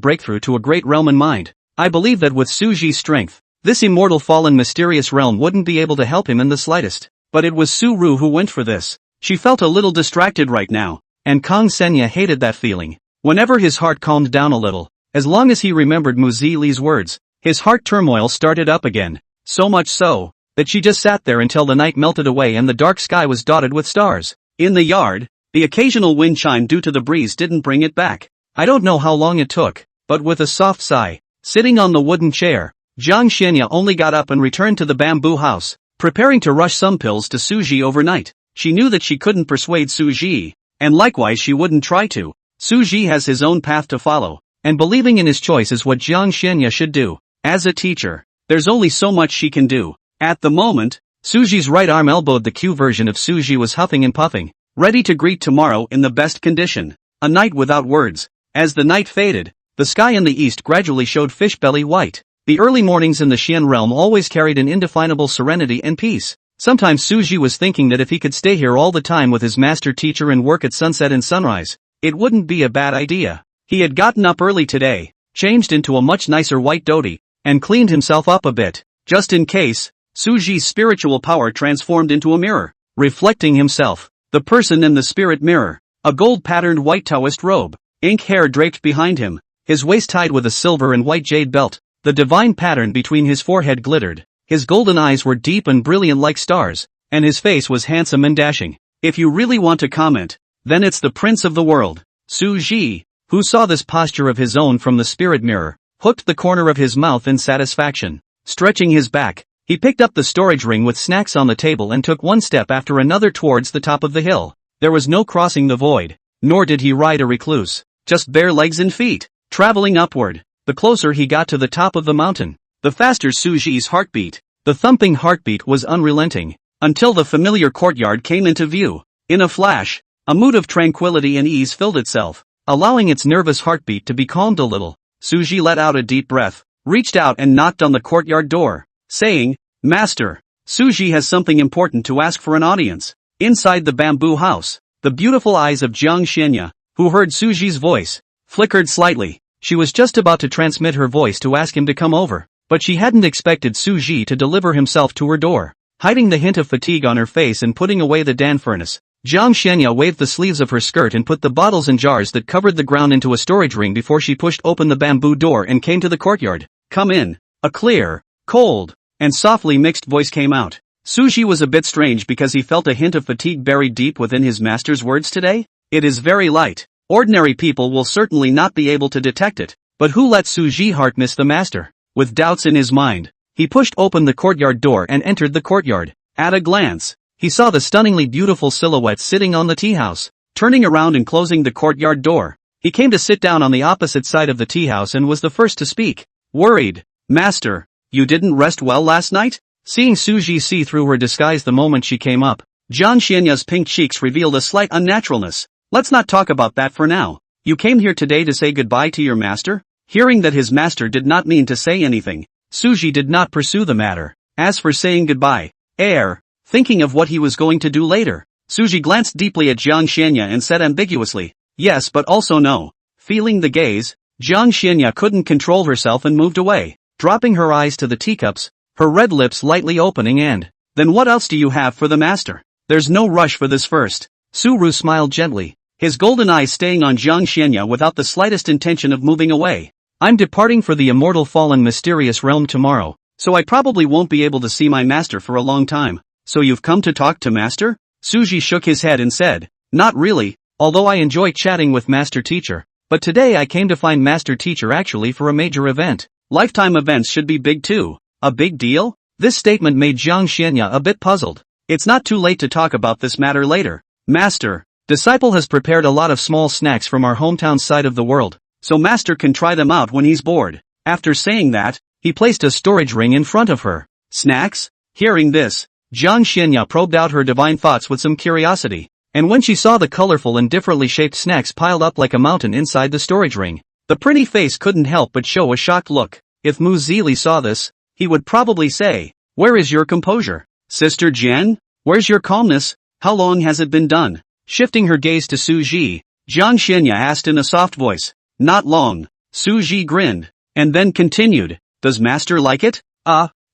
breakthrough to a great realm in mind, I believe that with Su Ji's strength, this immortal fallen mysterious realm wouldn't be able to help him in the slightest. But it was Su Ru who went for this. She felt a little distracted right now, and Kang Senya hated that feeling. Whenever his heart calmed down a little, as long as he remembered Mu Zili's words, his heart turmoil started up again. So much so, that she just sat there until the night melted away and the dark sky was dotted with stars. In the yard, the occasional wind chime due to the breeze didn't bring it back. I don't know how long it took, but with a soft sigh, sitting on the wooden chair, Jiang Xianya only got up and returned to the bamboo house, preparing to rush some pills to Su Ji overnight. She knew that she couldn't persuade Su Ji, and likewise she wouldn't try to. Su Ji has his own path to follow, and believing in his choice is what Jiang Xianya should do. As a teacher, there's only so much she can do. At the moment, Su Ji's right arm elbowed the Q version of Su Ji was huffing and puffing, ready to greet tomorrow in the best condition. A night without words. As the night faded, the sky in the east gradually showed fish-belly white. The early mornings in the Xian realm always carried an indefinable serenity and peace. Sometimes Su Ji was thinking that if he could stay here all the time with his master teacher and work at sunset and sunrise, it wouldn't be a bad idea. He had gotten up early today, changed into a much nicer white dhoti, and cleaned himself up a bit, just in case. Su Ji's spiritual power transformed into a mirror, reflecting himself, the person in the spirit mirror, a gold-patterned white Taoist robe, ink hair draped behind him, his waist tied with a silver and white jade belt. The divine pattern between his forehead glittered, his golden eyes were deep and brilliant like stars, and his face was handsome and dashing. If you really want to comment, then it's the prince of the world. Su Ji, who saw this posture of his own from the spirit mirror, hooked the corner of his mouth in satisfaction. Stretching his back, he picked up the storage ring with snacks on the table and took one step after another towards the top of the hill. There was no crossing the void, nor did he ride a recluse, just bare legs and feet, traveling upward. The closer he got to the top of the mountain, the faster Su Ji's heartbeat. The thumping heartbeat was unrelenting, until the familiar courtyard came into view. In a flash, a mood of tranquility and ease filled itself, allowing its nervous heartbeat to be calmed a little. Su Ji let out a deep breath, reached out and knocked on the courtyard door, saying, "Master, Su Ji has something important to ask for an audience." Inside the bamboo house, the beautiful eyes of Jiang Xianya, who heard Su Ji's voice, flickered slightly. She was just about to transmit her voice to ask him to come over, but she hadn't expected Su Ji to deliver himself to her door. Hiding the hint of fatigue on her face and putting away the Dan furnace, Jiang Xianya waved the sleeves of her skirt and put the bottles and jars that covered the ground into a storage ring before she pushed open the bamboo door and came to the courtyard. "Come in." A clear, cold, and softly mixed voice came out. Suji was a bit strange because he felt a hint of fatigue buried deep within his master's words today. "It is very light. Ordinary people will certainly not be able to detect it, but who let Suji heart miss the master?" With doubts in his mind, he pushed open the courtyard door and entered the courtyard. At a glance, he saw the stunningly beautiful silhouette sitting on the tea house. Turning around and closing the courtyard door, he came to sit down on the opposite side of the tea house and was the first to speak. "Worried, master? You didn't rest well last night?" Seeing Suji see through her disguise the moment she came up, Jiang Xianya's pink cheeks revealed a slight unnaturalness. "Let's not talk about that for now. You came here today to say goodbye to your master?" Hearing that his master did not mean to say anything, Suji did not pursue the matter. As for saying goodbye, thinking of what he was going to do later, Suji glanced deeply at Jiang Xianya and said ambiguously, "Yes but also no." Feeling the gaze, Jiang Xianya couldn't control herself and moved away, dropping her eyes to the teacups, her red lips lightly opening. "And then what else do you have for the master? There's no rush for this first." Su-ru smiled gently, his golden eyes staying on Jiang Xianya without the slightest intention of moving away. "I'm departing for the immortal fallen mysterious realm tomorrow, so I probably won't be able to see my master for a long time." "So you've come to talk to master?" Suji shook his head and said, "Not really, although I enjoy chatting with master teacher, but today I came to find master teacher actually for a major event. Lifetime events should be big too." "A big deal?" This statement made Jiang Xianya a bit puzzled. "It's not too late to talk about this matter later. Master, disciple has prepared a lot of small snacks from our hometown side of the world, so master can try them out when he's bored." After saying that, he placed a storage ring in front of her. "Snacks?" Hearing this, Jiang Xianya probed out her divine thoughts with some curiosity, and when she saw the colorful and differently shaped snacks piled up like a mountain inside the storage ring, the pretty face couldn't help but show a shocked look. If Mu Zili saw this, he would probably say, "Where is your composure? Sister Jian? Where's your calmness? How long has it been done?" Shifting her gaze to Su Ji, Jiang Xianya asked in a soft voice. "Not long." Su Ji grinned, and then continued, "Does master like it?"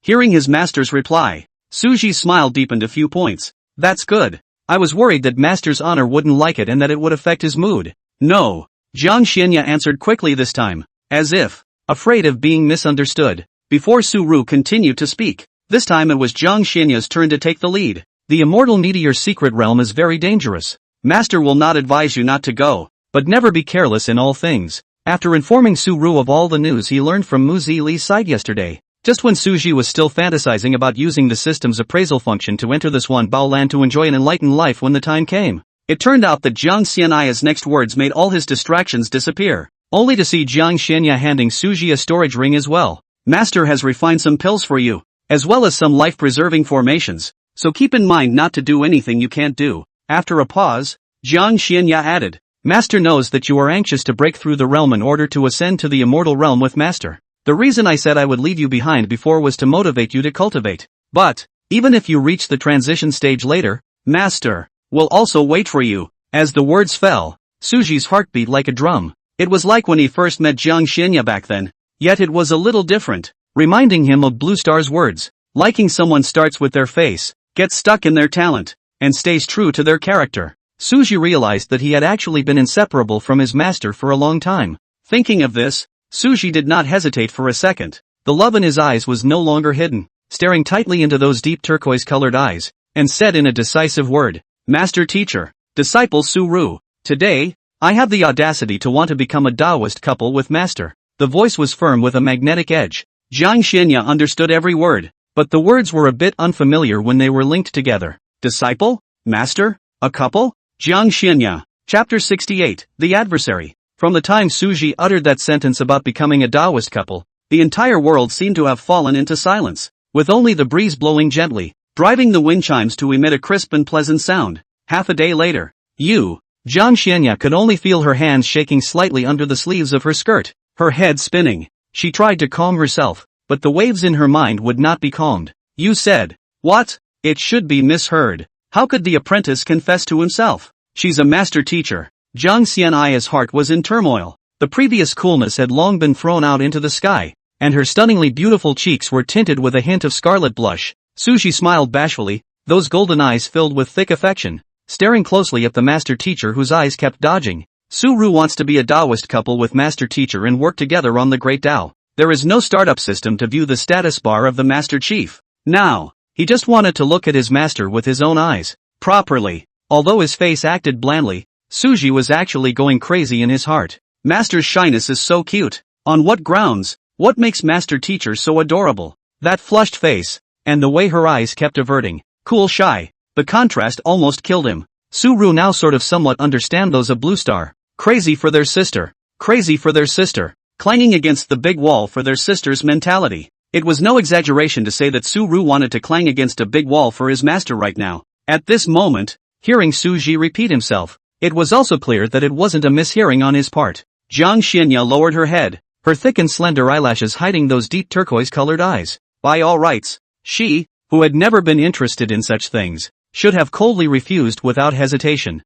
Hearing his master's reply, Su Ji's smile deepened a few points. "That's good. I was worried that master's honor wouldn't like it and that it would affect his mood." "No," Jiang Xianya answered quickly this time, as if afraid of being misunderstood. Before Su-ru continued to speak, this time it was Jiang Xianya's turn to take the lead. "The immortal meteor secret realm is very dangerous. Master will not advise you not to go, but never be careless in all things." After informing Su-ru of all the news he learned from Mu Zili's side yesterday, just when Suji was still fantasizing about using the system's appraisal function to enter this one Bao land to enjoy an enlightened life when the time came, it turned out that Jiang Xianya's next words made all his distractions disappear, only to see Jiang Xianya handing Suji a storage ring as well. "Master has refined some pills for you, as well as some life-preserving formations, so keep in mind not to do anything you can't do." After a pause, Jiang Xianya added, "Master knows that you are anxious to break through the realm in order to ascend to the immortal realm with Master. The reason I said I would leave you behind before was to motivate you to cultivate. But, even if you reach the transition stage later, Master will also wait for you." As the words fell, Suji's heart beat like a drum. It was like when he first met Jiang Xianya back then. Yet it was a little different, reminding him of Blue Star's words. Liking someone starts with their face, gets stuck in their talent, and stays true to their character. Suji realized that he had actually been inseparable from his master for a long time. Thinking of this, Suji did not hesitate for a second. The love in his eyes was no longer hidden, staring tightly into those deep turquoise-colored eyes, and said in a decisive word, "Master teacher, disciple Su-ru, today, I have the audacity to want to become a Taoist couple with master." The voice was firm with a magnetic edge. Jiang Xianya understood every word, but the words were a bit unfamiliar when they were linked together. Disciple? Master? A couple? Jiang Xianya. Chapter 68, The Adversary. From the time Suji uttered that sentence about becoming a Taoist couple, the entire world seemed to have fallen into silence, with only the breeze blowing gently, driving the wind chimes to emit a crisp and pleasant sound. Half a day later, Jiang Xianya could only feel her hands shaking slightly under the sleeves of her skirt. Her head spinning. She tried to calm herself, but the waves in her mind would not be calmed. "You said, what?" It should be misheard. How could the apprentice confess to himself? She's a master teacher. Jiang Xianya's heart was in turmoil. The previous coolness had long been thrown out into the sky, and her stunningly beautiful cheeks were tinted with a hint of scarlet blush. Suji smiled bashfully, those golden eyes filled with thick affection. staring closely at the master teacher whose eyes kept dodging. Su-ru wants to be a Taoist couple with master teacher and work together on the Great Tao. There is no startup system to view the status bar of the master chief. Now, he just wanted to look at his master with his own eyes, properly. Although his face acted blandly, Suji was actually going crazy in his heart. Master's shyness is so cute. On what grounds? What makes master teacher so adorable? That flushed face, and the way her eyes kept averting. Cool shy. The contrast almost killed him. Su-ru now sort of somewhat understand those of Blue Star. Crazy for their sister. Crazy for their sister. Clanging against the big wall for their sister's mentality. It was no exaggeration to say that Su-ru wanted to clang against a big wall for his master right now. At this moment, hearing Su-ji repeat himself, it was also clear that it wasn't a mishearing on his part. Jiang Xianya lowered her head, her thick and slender eyelashes hiding those deep turquoise-colored eyes. By all rights, she, who had never been interested in such things, should have coldly refused without hesitation.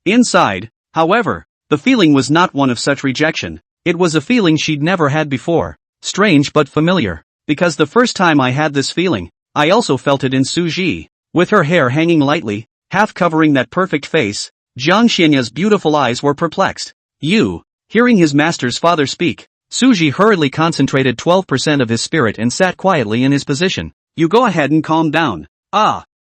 Inside, however, the feeling was not one of such rejection. It was a feeling she'd never had before. Strange but familiar. Because the first time I had this feeling, I also felt it in Suji. With her hair hanging lightly, half covering that perfect face, Jiang Xianya's beautiful eyes were perplexed. Hearing his master's father speak, Suji hurriedly concentrated 12% of his spirit and sat quietly in his position. You go ahead and calm down.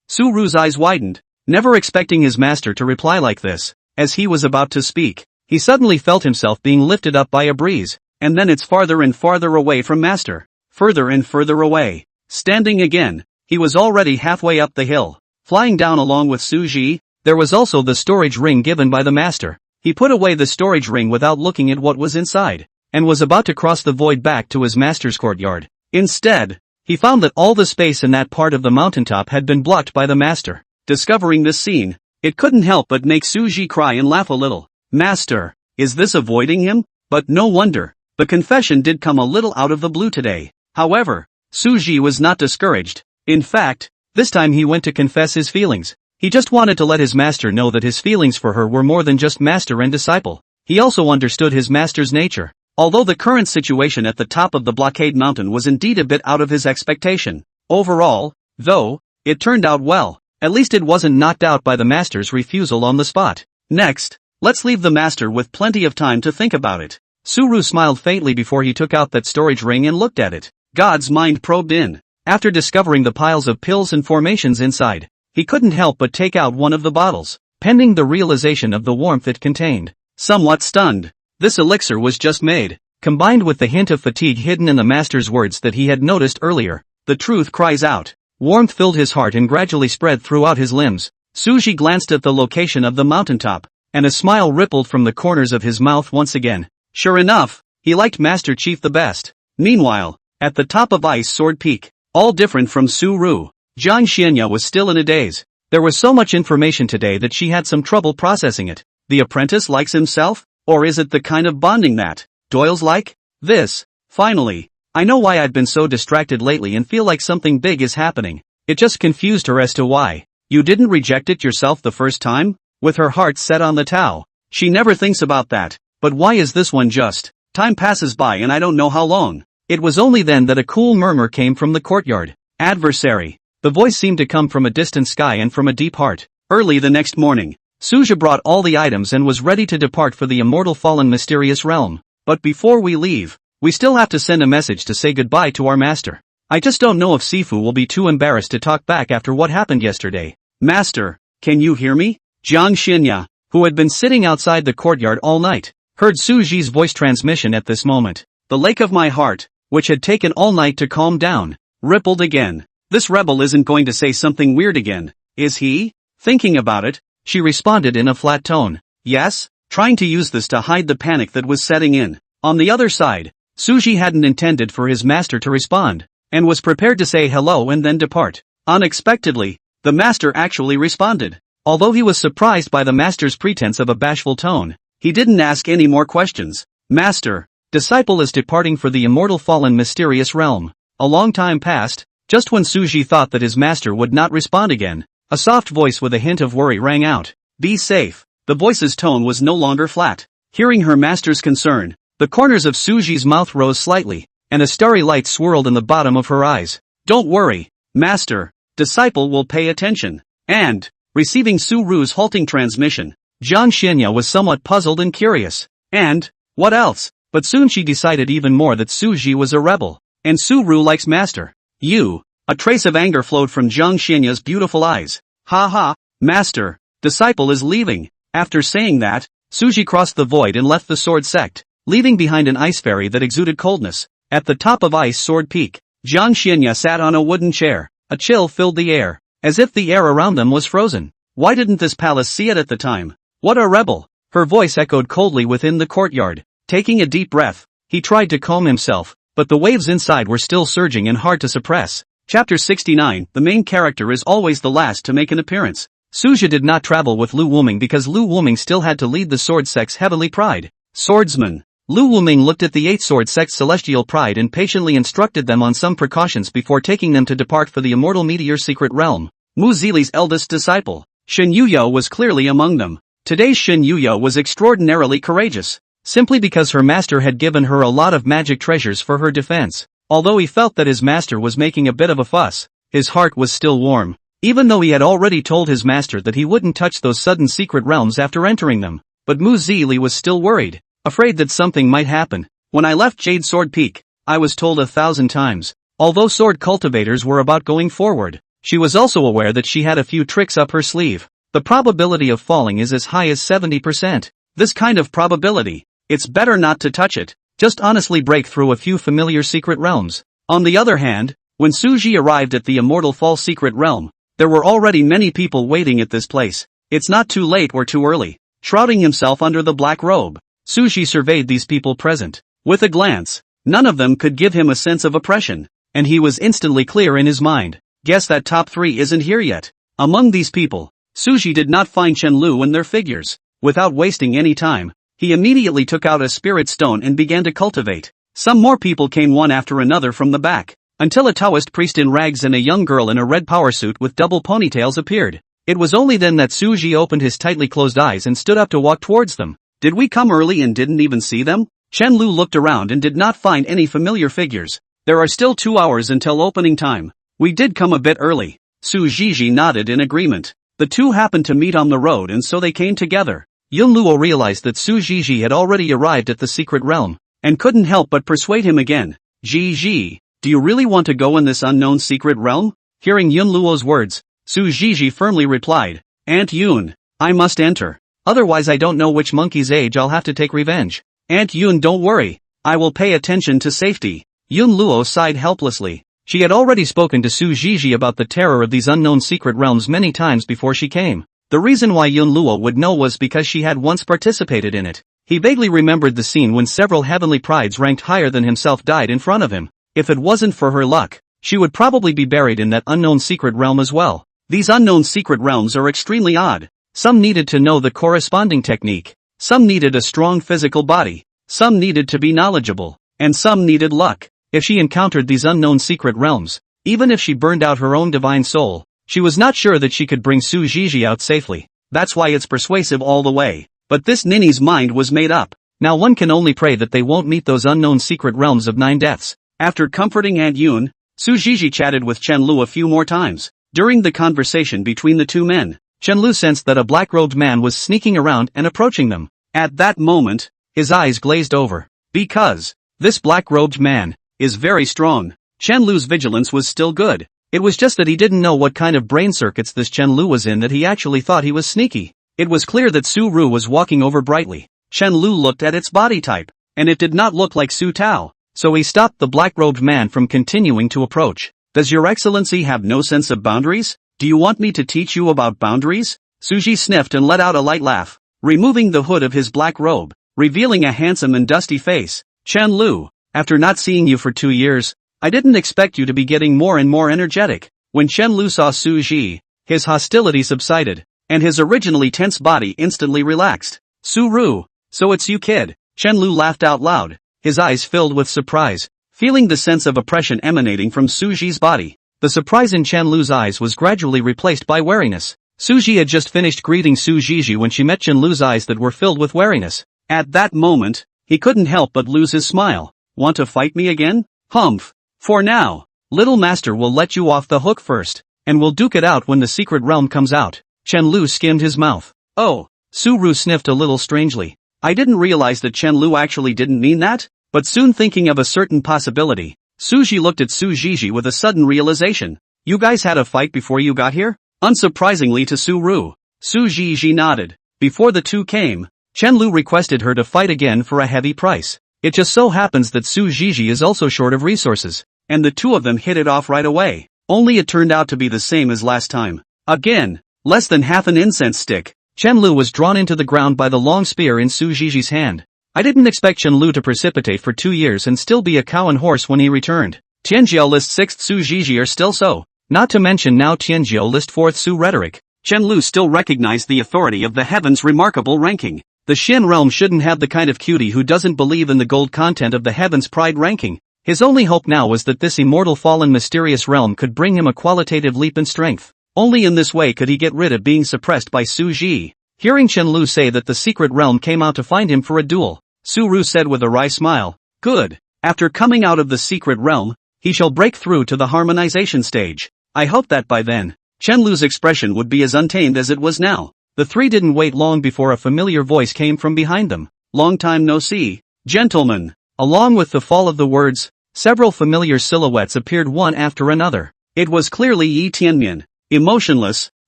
Su-ru's eyes widened, never expecting his master to reply like this. As he was about to speak, he suddenly felt himself being lifted up by a breeze, and then it's farther and farther away from master. Further and further away. Standing again, he was already halfway up the hill. Flying down along with Suji, there was also the storage ring given by the master. He put away the storage ring without looking at what was inside, and was about to cross the void back to his master's courtyard. Instead, he found that all the space in that part of the mountaintop had been blocked by the master. Discovering this scene, it couldn't help but make Suji cry and laugh a little. Master, is this avoiding him? But no wonder. The confession did come a little out of the blue today. However, Suji was not discouraged. In fact, this time he went to confess his feelings. He just wanted to let his master know that his feelings for her were more than just master and disciple. He also understood his master's nature. Although the current situation at the top of the blockade mountain was indeed a bit out of his expectation. Overall, though, it turned out well. At least it wasn't knocked out by the master's refusal on the spot. Next, let's leave the master with plenty of time to think about it. Su-ru smiled faintly before he took out that storage ring and looked at it. God's mind probed in. After discovering the piles of pills and formations inside, he couldn't help but take out one of the bottles, pending the realization of the warmth it contained. Somewhat stunned, this elixir was just made. Combined with the hint of fatigue hidden in the master's words that he had noticed earlier, the truth cries out. Warmth filled his heart and gradually spread throughout his limbs. Suji glanced at the location of the mountaintop, and a smile rippled from the corners of his mouth once again. Sure enough, he liked Master Chief the best. Meanwhile, at the top of Ice Sword Peak, all different from Su-ru, Jiang Xianya was still in a daze. There was so much information today that she had some trouble processing it. The apprentice likes himself? Or is it the kind of bonding that Doyle's like? This, finally. I know why I've been so distracted lately and feel like something big is happening. It just confused her as to why. You didn't reject it yourself the first time? With her heart set on the Tao. She never thinks about that. But why is this one just? Time passes by and I don't know how long. It was only then that a cool murmur came from the courtyard. Adversary. The voice seemed to come from a distant sky and from a deep heart. Early the next morning, Suja brought all the items and was ready to depart for the immortal fallen mysterious realm. But before we leave, we still have to send a message to say goodbye to our master. I just don't know if Sifu will be too embarrassed to talk back after what happened yesterday. Master, can you hear me? Jiang Xinya, who had been sitting outside the courtyard all night, heard Suji's voice transmission at this moment. The lake of my heart, which had taken all night to calm down, rippled again. This rebel isn't going to say something weird again, is he? Thinking about it, she responded in a flat tone. Yes, trying to use this to hide the panic that was setting in. On the other side, Suji hadn't intended for his master to respond, and was prepared to say hello and then depart. Unexpectedly, the master actually responded. Although he was surprised by the master's pretense of a bashful tone, he didn't ask any more questions. Master, disciple is departing for the immortal fallen mysterious realm. A long time passed, just when Suji thought that his master would not respond again, a soft voice with a hint of worry rang out. Be safe. The voice's tone was no longer flat. Hearing her master's concern, the corners of Suji's mouth rose slightly, and a starry light swirled in the bottom of her eyes. Don't worry, master, disciple will pay attention. And, Receiving Su Ru's halting transmission, Jiang Xinya was somewhat puzzled and curious. And, what else? But soon she decided even more that Su Ji was a rebel. And Su Ru likes master. You. A trace of anger flowed from Jiang Xinya's beautiful eyes. Ha ha, master, disciple is leaving. After saying that, Su Ji crossed the void and left the sword sect, leaving behind an ice fairy that exuded coldness. At the top of Ice Sword Peak, Jiang Xinya sat on a wooden chair. A chill filled the air, as if the air around them was frozen. Why didn't this palace see it at the time? What a rebel! Her voice echoed coldly within the courtyard. Taking a deep breath, he tried to calm himself, but the waves inside were still surging and hard to suppress. Chapter 69, the main character is always the last to make an appearance. Suja did not travel with Lu Wuming because Lu Wuming still had to lead the sword sect's heavily pride. Swordsman. Lu Wuming looked at the 8 sword sect's celestial pride and patiently instructed them on some precautions before taking them to depart for the immortal meteor secret realm. Mu Zili's eldest disciple, Shen Yuyo, was clearly among them. Today's Shen Yuyo was extraordinarily courageous, simply because her master had given her a lot of magic treasures for her defense. Although he felt that his master was making a bit of a fuss, his heart was still warm, even though he had already told his master that he wouldn't touch those sudden secret realms after entering them. But Mu Zili was still worried, afraid that something might happen. When I left Jade Sword Peak, I was told 1,000 times. Although sword cultivators were about going forward, she was also aware that she had a few tricks up her sleeve. The probability of falling is as high as 70%. This kind of probability, it's better not to touch it. Just honestly break through a few familiar secret realms. On the other hand, when Suji arrived at the immortal fall secret realm, there were already many people waiting at this place. It's not too late or too early. Shrouding himself under the black robe, Suji surveyed these people present. With a glance, none of them could give him a sense of oppression, and he was instantly clear in his mind. Guess that top 3 isn't here yet. Among these people, Suji did not find Chen Lu and their figures. Without wasting any time, he immediately took out a spirit stone and began to cultivate. Some more people came one after another from the back, until a Taoist priest in rags and a young girl in a red power suit with double ponytails appeared. It was only then that Suji opened his tightly closed eyes and stood up to walk towards them. Did we come early and didn't even see them? Chen Lu looked around and did not find any familiar figures. There are still 2 hours until opening time. We did come a bit early. Su Jiji nodded in agreement. The two happened to meet on the road and so they came together. Yun Luo realized that Su Jiji had already arrived at the secret realm, and couldn't help but persuade him again. Jiji, do you really want to go in this unknown secret realm? Hearing Yun Luo's words, Su Jiji firmly replied, Aunt Yun, I must enter. Otherwise I don't know which monkey's age I'll have to take revenge. Aunt Yun, don't worry. I will pay attention to safety. Yun Luo sighed helplessly. She had already spoken to Su Jiji about the terror of these unknown secret realms many times before she came. The reason why Yun Luo would know was because she had once participated in it. He vaguely remembered the scene when several heavenly prides ranked higher than himself died in front of him. If it wasn't for her luck, she would probably be buried in that unknown secret realm as well. These unknown secret realms are extremely odd. Some needed to know the corresponding technique. Some needed a strong physical body. Some needed to be knowledgeable. And some needed luck. If she encountered these unknown secret realms, even if she burned out her own divine soul, she was not sure that she could bring Su Jiji out safely. That's why it's persuasive all the way. But this ninny's mind was made up. Now one can only pray that they won't meet those unknown secret realms of 9 deaths. After comforting Aunt Yun, Su Jiji chatted with Chen Lu a few more times. During the conversation between the two men, Chen Lu sensed that a black-robed man was sneaking around and approaching them. At that moment, his eyes glazed over. Because this black-robed man is very strong. Chen Lu's vigilance was still good. It was just that he didn't know what kind of brain circuits this Chen Lu was in that he actually thought he was sneaky. It was clear that Su Ru was walking over brightly. Chen Lu looked at its body type, and it did not look like Su Tao, so he stopped the black-robed man from continuing to approach. Does your excellency have no sense of boundaries? Do you want me to teach you about boundaries? Suji sniffed and let out a light laugh, removing the hood of his black robe, revealing a handsome and dusty face. Chen Lu, after not seeing you for 2 years, I didn't expect you to be getting more and more energetic. When Chen Lu saw Su Ji, his hostility subsided, and his originally tense body instantly relaxed. Su Ru, so it's you kid. Chen Lu laughed out loud, his eyes filled with surprise, feeling the sense of oppression emanating from Su Ji's body. The surprise in Chen Lu's eyes was gradually replaced by wariness. Su Ji had just finished greeting Su Jiji when she met Chen Lu's eyes that were filled with wariness. At that moment, he couldn't help but lose his smile. Want to fight me again? Humph. For now, little master will let you off the hook first, and we'll duke it out when the secret realm comes out. Chen Lu skimmed his mouth. Oh, Su Ru sniffed a little strangely. I didn't realize that Chen Lu actually didn't mean that, but soon thinking of a certain possibility, Su Ji looked at Su Jiji with a sudden realization. You guys had a fight before you got here? Unsurprisingly to Su Ru, Su Jiji nodded. Before the two came, Chen Lu requested her to fight again for a heavy price. It just so happens that Su Jiji is also short of resources, and the two of them hit it off right away. Only it turned out to be the same as last time. Again, less than half an incense stick, Chen Lu was drawn into the ground by the long spear in Su Jiji's hand. I didn't expect Chen Lu to precipitate for 2 years and still be a cow and horse when he returned. Tianjiao list 6th Su Jiji are still so. Not to mention now Tianjiao list 4th Su rhetoric. Chen Lu still recognized the authority of the heavens' remarkable ranking. The Xin realm shouldn't have the kind of cutie who doesn't believe in the gold content of the heavens' pride ranking. His only hope now was that this immortal fallen mysterious realm could bring him a qualitative leap in strength. Only in this way could he get rid of being suppressed by Su Ji. Hearing Chen Lu say that the secret realm came out to find him for a duel, Su Ru said with a wry smile, good. After coming out of the secret realm, he shall break through to the harmonization stage. I hope that by then, Chen Lu's expression would be as untamed as it was now. The three didn't wait long before a familiar voice came from behind them. Long time no see, gentlemen. Along with the fall of the words, several familiar silhouettes appeared one after another. It was clearly Yi Tianmian, emotionless,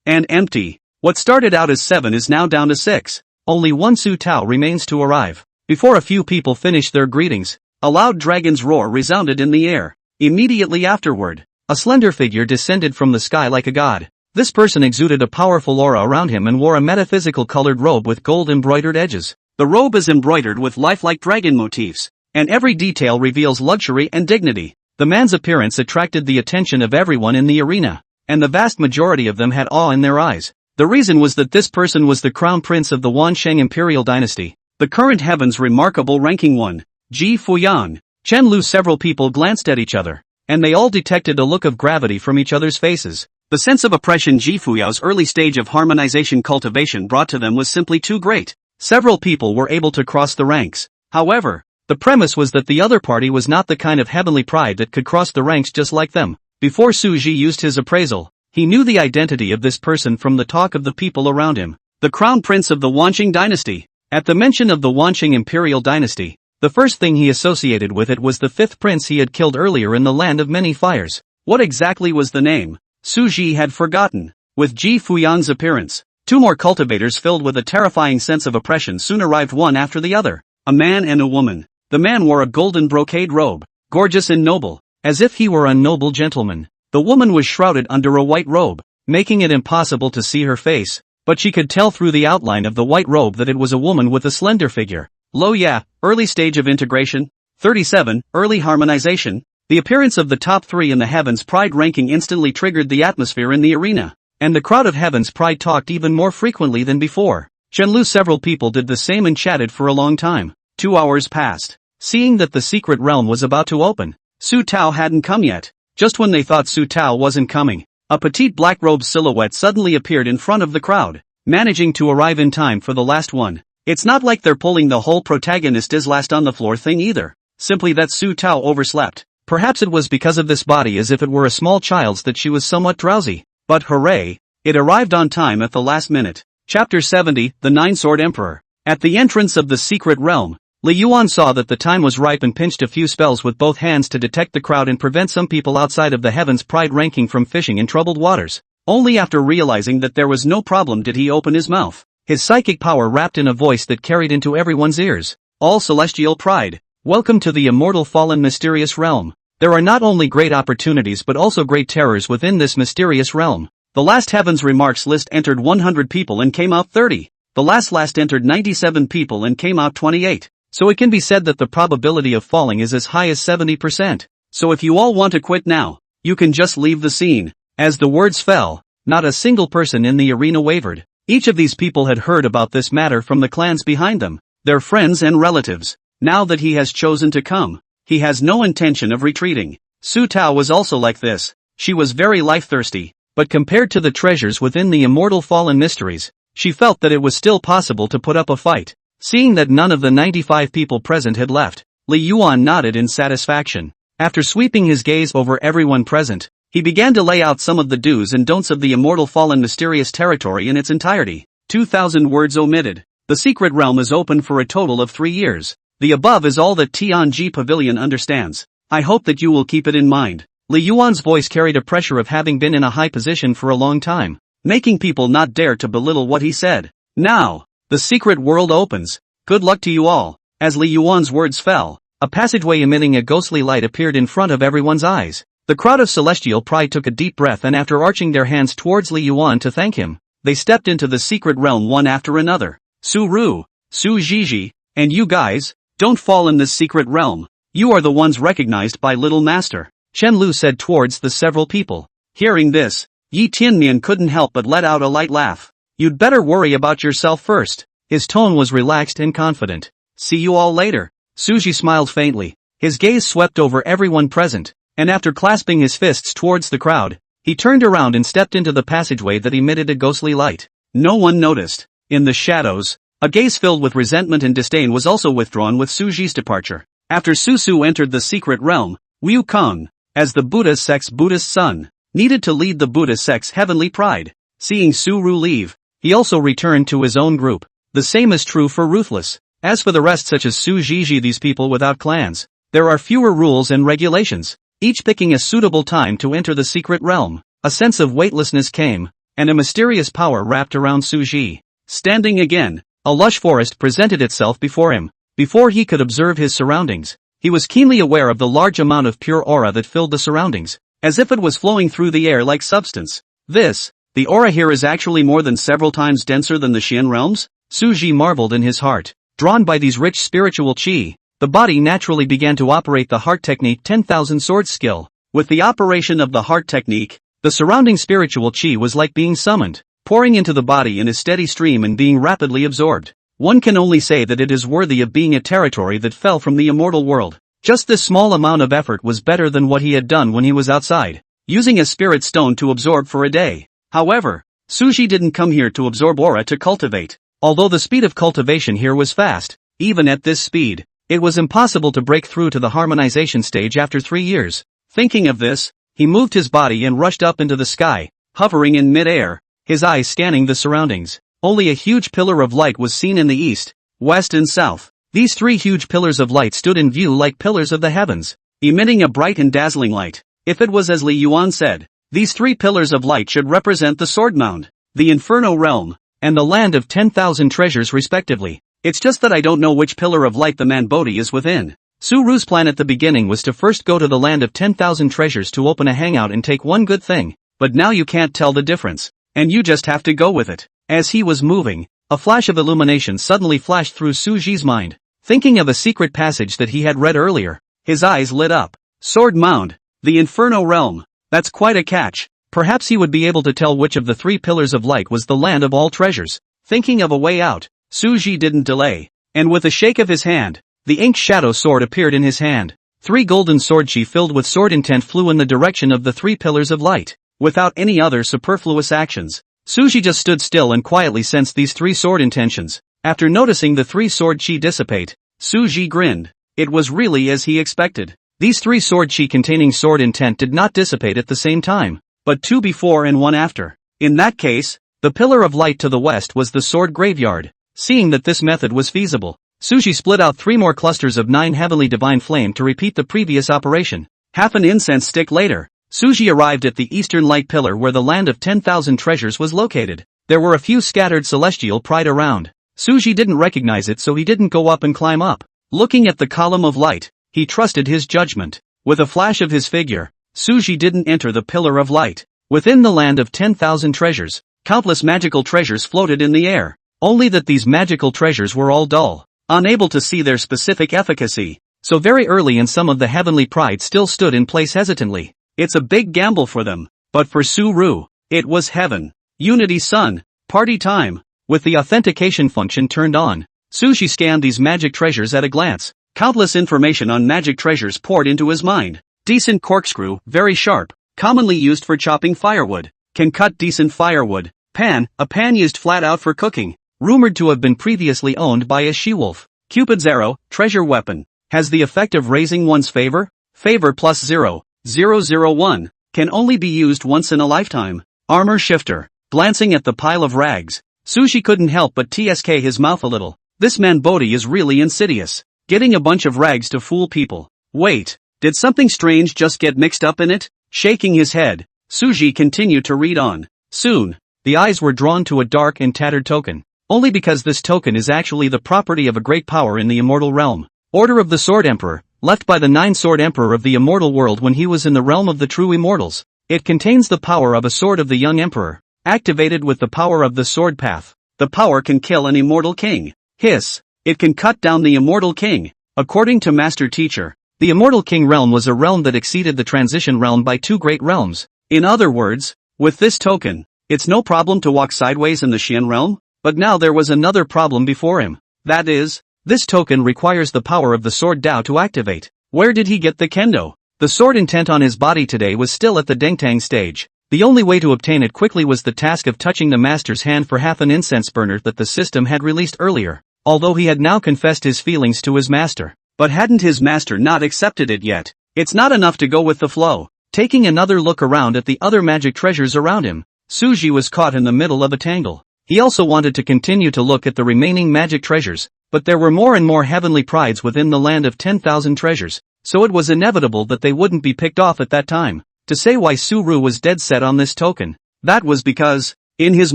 and empty. What started out as 7 is now down to 6. Only one Su Tao remains to arrive. Before a few people finished their greetings, a loud dragon's roar resounded in the air. Immediately afterward, a slender figure descended from the sky like a god. This person exuded a powerful aura around him and wore a metaphysical colored robe with gold embroidered edges. The robe is embroidered with lifelike dragon motifs, and every detail reveals luxury and dignity. The man's appearance attracted the attention of everyone in the arena, and the vast majority of them had awe in their eyes. The reason was that this person was the crown prince of the Wansheng imperial dynasty, the current heaven's remarkable ranking one, Ji Fuyan. Chen Lu. Several people glanced at each other, and they all detected a look of gravity from each other's faces. The sense of oppression Ji Fuyao's early stage of harmonization cultivation brought to them was simply too great. Several people were able to cross the ranks. However, the premise was that the other party was not the kind of heavenly pride that could cross the ranks just like them. Before Su Ji used his appraisal, he knew the identity of this person from the talk of the people around him. The crown prince of the Wansheng dynasty. At the mention of the Wansheng imperial dynasty, the first thing he associated with it was the 5th prince he had killed earlier in the land of many fires. What exactly was the name? Su Ji had forgotten. With Ji Fuyan's appearance, 2 more cultivators filled with a terrifying sense of oppression soon arrived one after the other. A man and a woman. The man wore a golden brocade robe, gorgeous and noble, as if he were a noble gentleman. The woman was shrouded under a white robe, making it impossible to see her face, but she could tell through the outline of the white robe that it was a woman with a slender figure. Lo ya, early stage of integration. 37, early harmonization. The appearance of the top 3 in the Heaven's Pride ranking instantly triggered the atmosphere in the arena, and the crowd of Heaven's Pride talked even more frequently than before. Chen Lu. Several people did the same and chatted for a long time. 2 hours passed. Seeing that the secret realm was about to open, Su Tao hadn't come yet. Just when they thought Su Tao wasn't coming, a petite black-robed silhouette suddenly appeared in front of the crowd, managing to arrive in time for the last one. It's not like they're pulling the whole protagonist is last on the floor thing either. Simply that Su Tao overslept. Perhaps it was because of this body as if it were a small child's that she was somewhat drowsy. But hooray! It arrived on time at the last minute. Chapter 70, The Nine-Sword Emperor. At the entrance of the secret realm, Li Yuan saw that the time was ripe and pinched a few spells with both hands to detect the crowd and prevent some people outside of the Heaven's Pride ranking from fishing in troubled waters. Only after realizing that there was no problem did he open his mouth. His psychic power rapped in a voice that carried into everyone's ears. All celestial pride, welcome to the immortal fallen mysterious realm. There are not only great opportunities but also great terrors within this mysterious realm. The last Heaven's Remarks list entered 100 people and came out 30. The last entered 97 people and came out 28. So it can be said that the probability of falling is as high as 70%. So if you all want to quit now, you can just leave the scene. As the words fell, not a single person in the arena wavered. Each of these people had heard about this matter from the clans behind them, their friends and relatives. Now that he has chosen to come, he has no intention of retreating. Su Tao was also like this. She was very life-thirsty, but compared to the treasures within the immortal fallen mysteries, she felt that it was still possible to put up a fight. Seeing that none of the 95 people present had left, Li Yuan nodded in satisfaction. After sweeping his gaze over everyone present, He began to lay out some of the do's and don'ts of the immortal fallen mysterious territory in its entirety. 2,000 words omitted. The secret realm is open for a total of 3 years. The above is all that Tianji Pavilion understands. I hope that you will keep it in mind. Li Yuan's voice carried a pressure of having been in a high position for a long time, making people not dare to belittle what he said. Now, the secret world opens. Good luck to you all. As Li Yuan's words fell, a passageway emitting a ghostly light appeared in front of everyone's eyes. The crowd of celestial pride took a deep breath, and after arching their hands towards Li Yuan to thank him, they stepped into the secret realm one after another. Su Ru, Su Zhiji, and you guys, don't fall in this secret realm. You are the ones recognized by Little Master, Chen Lu said towards the several people. Hearing this, Yi Tianmian couldn't help but let out a light laugh. You'd better worry about yourself first. His tone was relaxed and confident. See you all later. Suji smiled faintly. His gaze swept over everyone present, and after clasping his fists towards the crowd, he turned around and stepped into the passageway that emitted a ghostly light. No one noticed. In the shadows, a gaze filled with resentment and disdain was also withdrawn with Suji's departure. After Su entered the secret realm, Wu Kong, as the Buddha's sect's Buddhist son, needed to lead the Buddhist sect's heavenly pride. Seeing Su Ru leave, he also returned to his own group. The same is true for Ruthless. As for the rest, such as Su Zhiji, these people without clans, there are fewer rules and regulations, each picking a suitable time to enter the secret realm. A sense of weightlessness came, and a mysterious power wrapped around Su Ji. Standing again, a lush forest presented itself before him. Before he could observe his surroundings, he was keenly aware of the large amount of pure aura that filled the surroundings, as if it was flowing through the air like substance. The aura here is actually more than several times denser than the Xian realms? Su Ji marveled in his heart. Drawn by these rich spiritual qi, the body naturally began to operate the heart technique 10,000 swords skill. With the operation of the heart technique, the surrounding spiritual qi was like being summoned, pouring into the body in a steady stream and being rapidly absorbed. One can only say that it is worthy of being a territory that fell from the immortal world. Just this small amount of effort was better than what he had done when he was outside, using a spirit stone to absorb for a day. However, Suji didn't come here to absorb aura to cultivate. Although the speed of cultivation here was fast, even at this speed, it was impossible to break through to the harmonization stage after 3 years. Thinking of this, he moved his body and rushed up into the sky, hovering in mid-air, his eyes scanning the surroundings. Only a huge pillar of light was seen in the east, west and south. These 3 huge pillars of light stood in view like pillars of the heavens, emitting a bright and dazzling light. If it was as Li Yuan said, these 3 pillars of light should represent the Sword Mound, the Inferno Realm, and the Land of 10,000 Treasures respectively. It's just that I don't know which pillar of light the man Bodhi is within. Su Ru's plan at the beginning was to first go to the Land of 10,000 Treasures to open a hangout and take one good thing, but now you can't tell the difference, and you just have to go with it. As he was moving, a flash of illumination suddenly flashed through Su Ji's mind. Thinking of a secret passage that he had read earlier, his eyes lit up. Sword Mound, the Inferno Realm. That's quite a catch. Perhaps he would be able to tell which of the 3 pillars of light was the land of all treasures. Thinking of a way out, Su Ji didn't delay, and with a shake of his hand, the inked shadow sword appeared in his hand. 3 golden sword chi filled with sword intent flew in the direction of the 3 pillars of light. Without any other superfluous actions, Su Ji just stood still and quietly sensed these 3 sword intentions. After noticing the 3 sword chi dissipate, Su Ji grinned. It was really as he expected. These 3 sword chi containing sword intent did not dissipate at the same time, but 2 before and 1 after. In that case, the pillar of light to the west was the sword graveyard. Seeing that this method was feasible, Su Ji split out 3 more clusters of 9 heavenly divine flame to repeat the previous operation. Half an incense stick later, Su Ji arrived at the eastern light pillar where the land of 10,000 treasures was located. There were a few scattered celestial pride around. Su Ji didn't recognize it, so he didn't go up and climb up. Looking at the column of light, he trusted his judgment. With a flash of his figure, Su Ji didn't enter the pillar of light. Within the land of 10,000 treasures, countless magical treasures floated in the air. Only that these magical treasures were all dull, unable to see their specific efficacy. So very early in some of the heavenly pride still stood in place hesitantly. It's a big gamble for them, but for Su Ru, it was heaven. Unity Sun, party time. With the authentication function turned on, Su Ji scanned these magic treasures at a glance. Countless information on magic treasures poured into his mind. Decent corkscrew, very sharp, commonly used for chopping firewood. Can cut decent firewood. Pan, a pan used flat out for cooking. Rumored to have been previously owned by a she-wolf. Cupid's arrow, treasure weapon. Has the effect of raising one's favor. Favor plus 0,001. Can only be used once in a lifetime. Armor shifter. Glancing at the pile of rags, Suji couldn't help but tsk his mouth a little. This man Bodhi is really insidious. Getting a bunch of rags to fool people. Wait, did something strange just get mixed up in it? Shaking his head, Suji continued to read on. Soon, the eyes were drawn to a dark and tattered token. Only because this token is actually the property of a great power in the immortal realm. Order of the Sword Emperor, left by the Nine-Sword Emperor of the immortal world when he was in the realm of the true immortals. It contains the power of a sword of the young emperor, activated with the power of the sword path. The power can kill an immortal king. Hiss. It can cut down the immortal king. According to Master Teacher, the immortal king realm was a realm that exceeded the transition realm by 2 great realms. In other words, with this token, it's no problem to walk sideways in the Xian realm, but now there was another problem before him. That is, this token requires the power of the sword Dao to activate. Where did he get the kendo? The sword intent on his body today was still at the Dengtang stage. The only way to obtain it quickly was the task of touching the master's hand for half an incense burner that the system had released earlier, although he had now confessed his feelings to his master. But hadn't his master not accepted it yet? It's not enough to go with the flow. Taking another look around at the other magic treasures around him, Suji was caught in the middle of a tangle. He also wanted to continue to look at the remaining magic treasures, but there were more and more heavenly prides within the land of 10,000 treasures, so it was inevitable that they wouldn't be picked off at that time. To say why Suru was dead set on this token, that was because, in his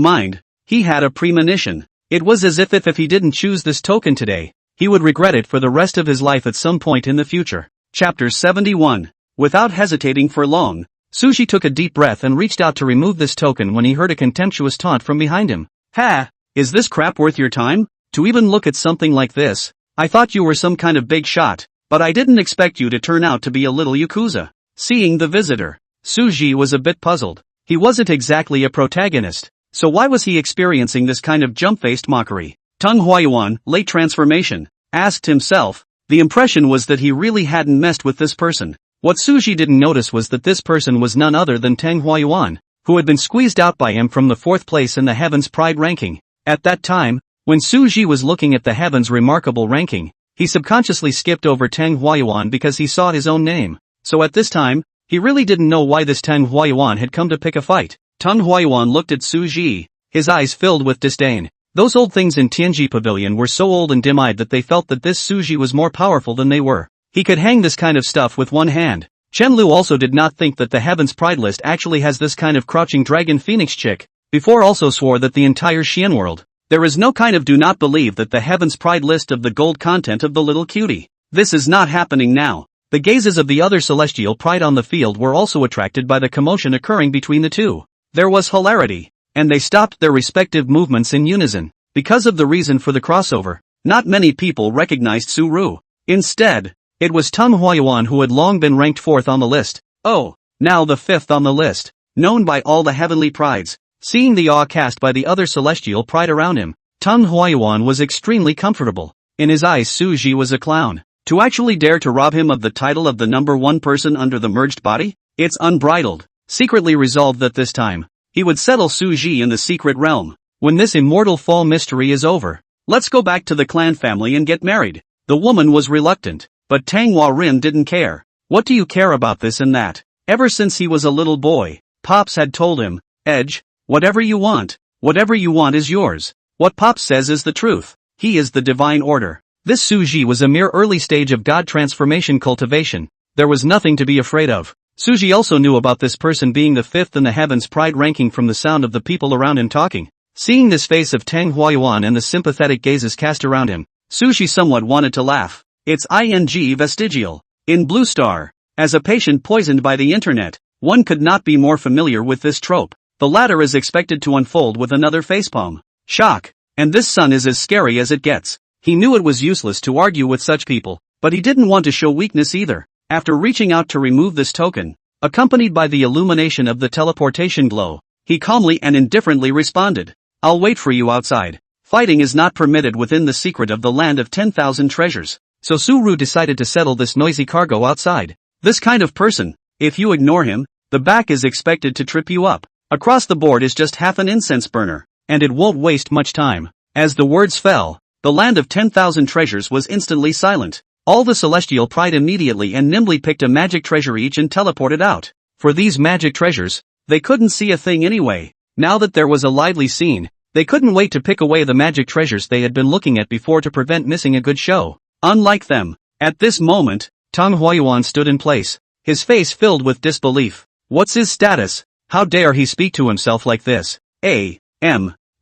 mind, he had a premonition. It was as if he didn't choose this token today, he would regret it for the rest of his life at some point in the future. Chapter 71. Without hesitating for long, Suji took a deep breath and reached out to remove this token when he heard a contemptuous taunt from behind him. Ha! Is this crap worth your time? To even look at something like this? I thought you were some kind of big shot, but I didn't expect you to turn out to be a little yakuza. Seeing the visitor, Suji was a bit puzzled. He wasn't exactly a protagonist, so why was he experiencing this kind of jump-faced mockery? Tung Huayuan, late transformation, asked himself. The impression was that he really hadn't messed with this person. What Suji didn't notice was that this person was none other than Tang Huayuan, who had been squeezed out by him from the 4th place in the Heavens Pride ranking. At that time, when Suji was looking at the Heavens Remarkable ranking, he subconsciously skipped over Tang Huayuan because he saw his own name. So at this time, he really didn't know why this Tang Huayuan had come to pick a fight. Tang Huayuan looked at Suji, his eyes filled with disdain. Those old things in Tianji Pavilion were so old and dim-eyed that they felt that this Suji was more powerful than they were. He could hang this kind of stuff with one hand. Chen Lu also did not think that the Heavens Pride list actually has this kind of crouching dragon phoenix chick, before also swore that the entire Xian world, there is no kind of do not believe that the Heavens Pride list of the gold content of the little cutie. This is not happening now. The gazes of the other celestial pride on the field were also attracted by the commotion occurring between the two. There was hilarity, and they stopped their respective movements in unison. Because of the reason for the crossover, not many people recognized Suru. Instead, it was Tung Huayuan who had long been ranked 4th on the list. Oh, now the 5th on the list, known by all the heavenly prides. Seeing the awe cast by the other celestial pride around him, Tung Huayuan was extremely comfortable. In his eyes Suji was a clown. To actually dare to rob him of the title of the number 1 person under the merged body? It's unbridled. Secretly resolved that this time, he would settle Suji in the secret realm. When this immortal fall mystery is over, let's go back to the clan family and get married. The woman was reluctant, but Tang Huarin didn't care. What do you care about this and that? Ever since he was a little boy, Pops had told him, Edge, whatever you want is yours. What Pops says is the truth. He is the divine order. This Suji was a mere early stage of God transformation cultivation. There was nothing to be afraid of. Suji also knew about this person being the 5th in the Heavens Pride ranking from the sound of the people around him talking. Seeing this face of Tang Huayuan and the sympathetic gazes cast around him, Suji somewhat wanted to laugh. It's ing vestigial. In Blue Star, as a patient poisoned by the internet, one could not be more familiar with this trope. The latter is expected to unfold with another facepalm. Shock. And this son is as scary as it gets. He knew it was useless to argue with such people, but he didn't want to show weakness either. After reaching out to remove this token, accompanied by the illumination of the teleportation glow, he calmly and indifferently responded, I'll wait for you outside. Fighting is not permitted within the secret of the land of 10,000 treasures, so Suru decided to settle this noisy cargo outside. This kind of person, if you ignore him, the back is expected to trip you up. Across the board is just half an incense burner, and it won't waste much time. As the words fell, the land of 10,000 treasures was instantly silent. All the celestial pride immediately and nimbly picked a magic treasure each and teleported out. For these magic treasures, they couldn't see a thing anyway. Now that there was a lively scene, they couldn't wait to pick away the magic treasures they had been looking at before to prevent missing a good show. Unlike them, at this moment, Tang Huayuan stood in place, his face filled with disbelief. What's his status? How dare he speak to himself like this? Tang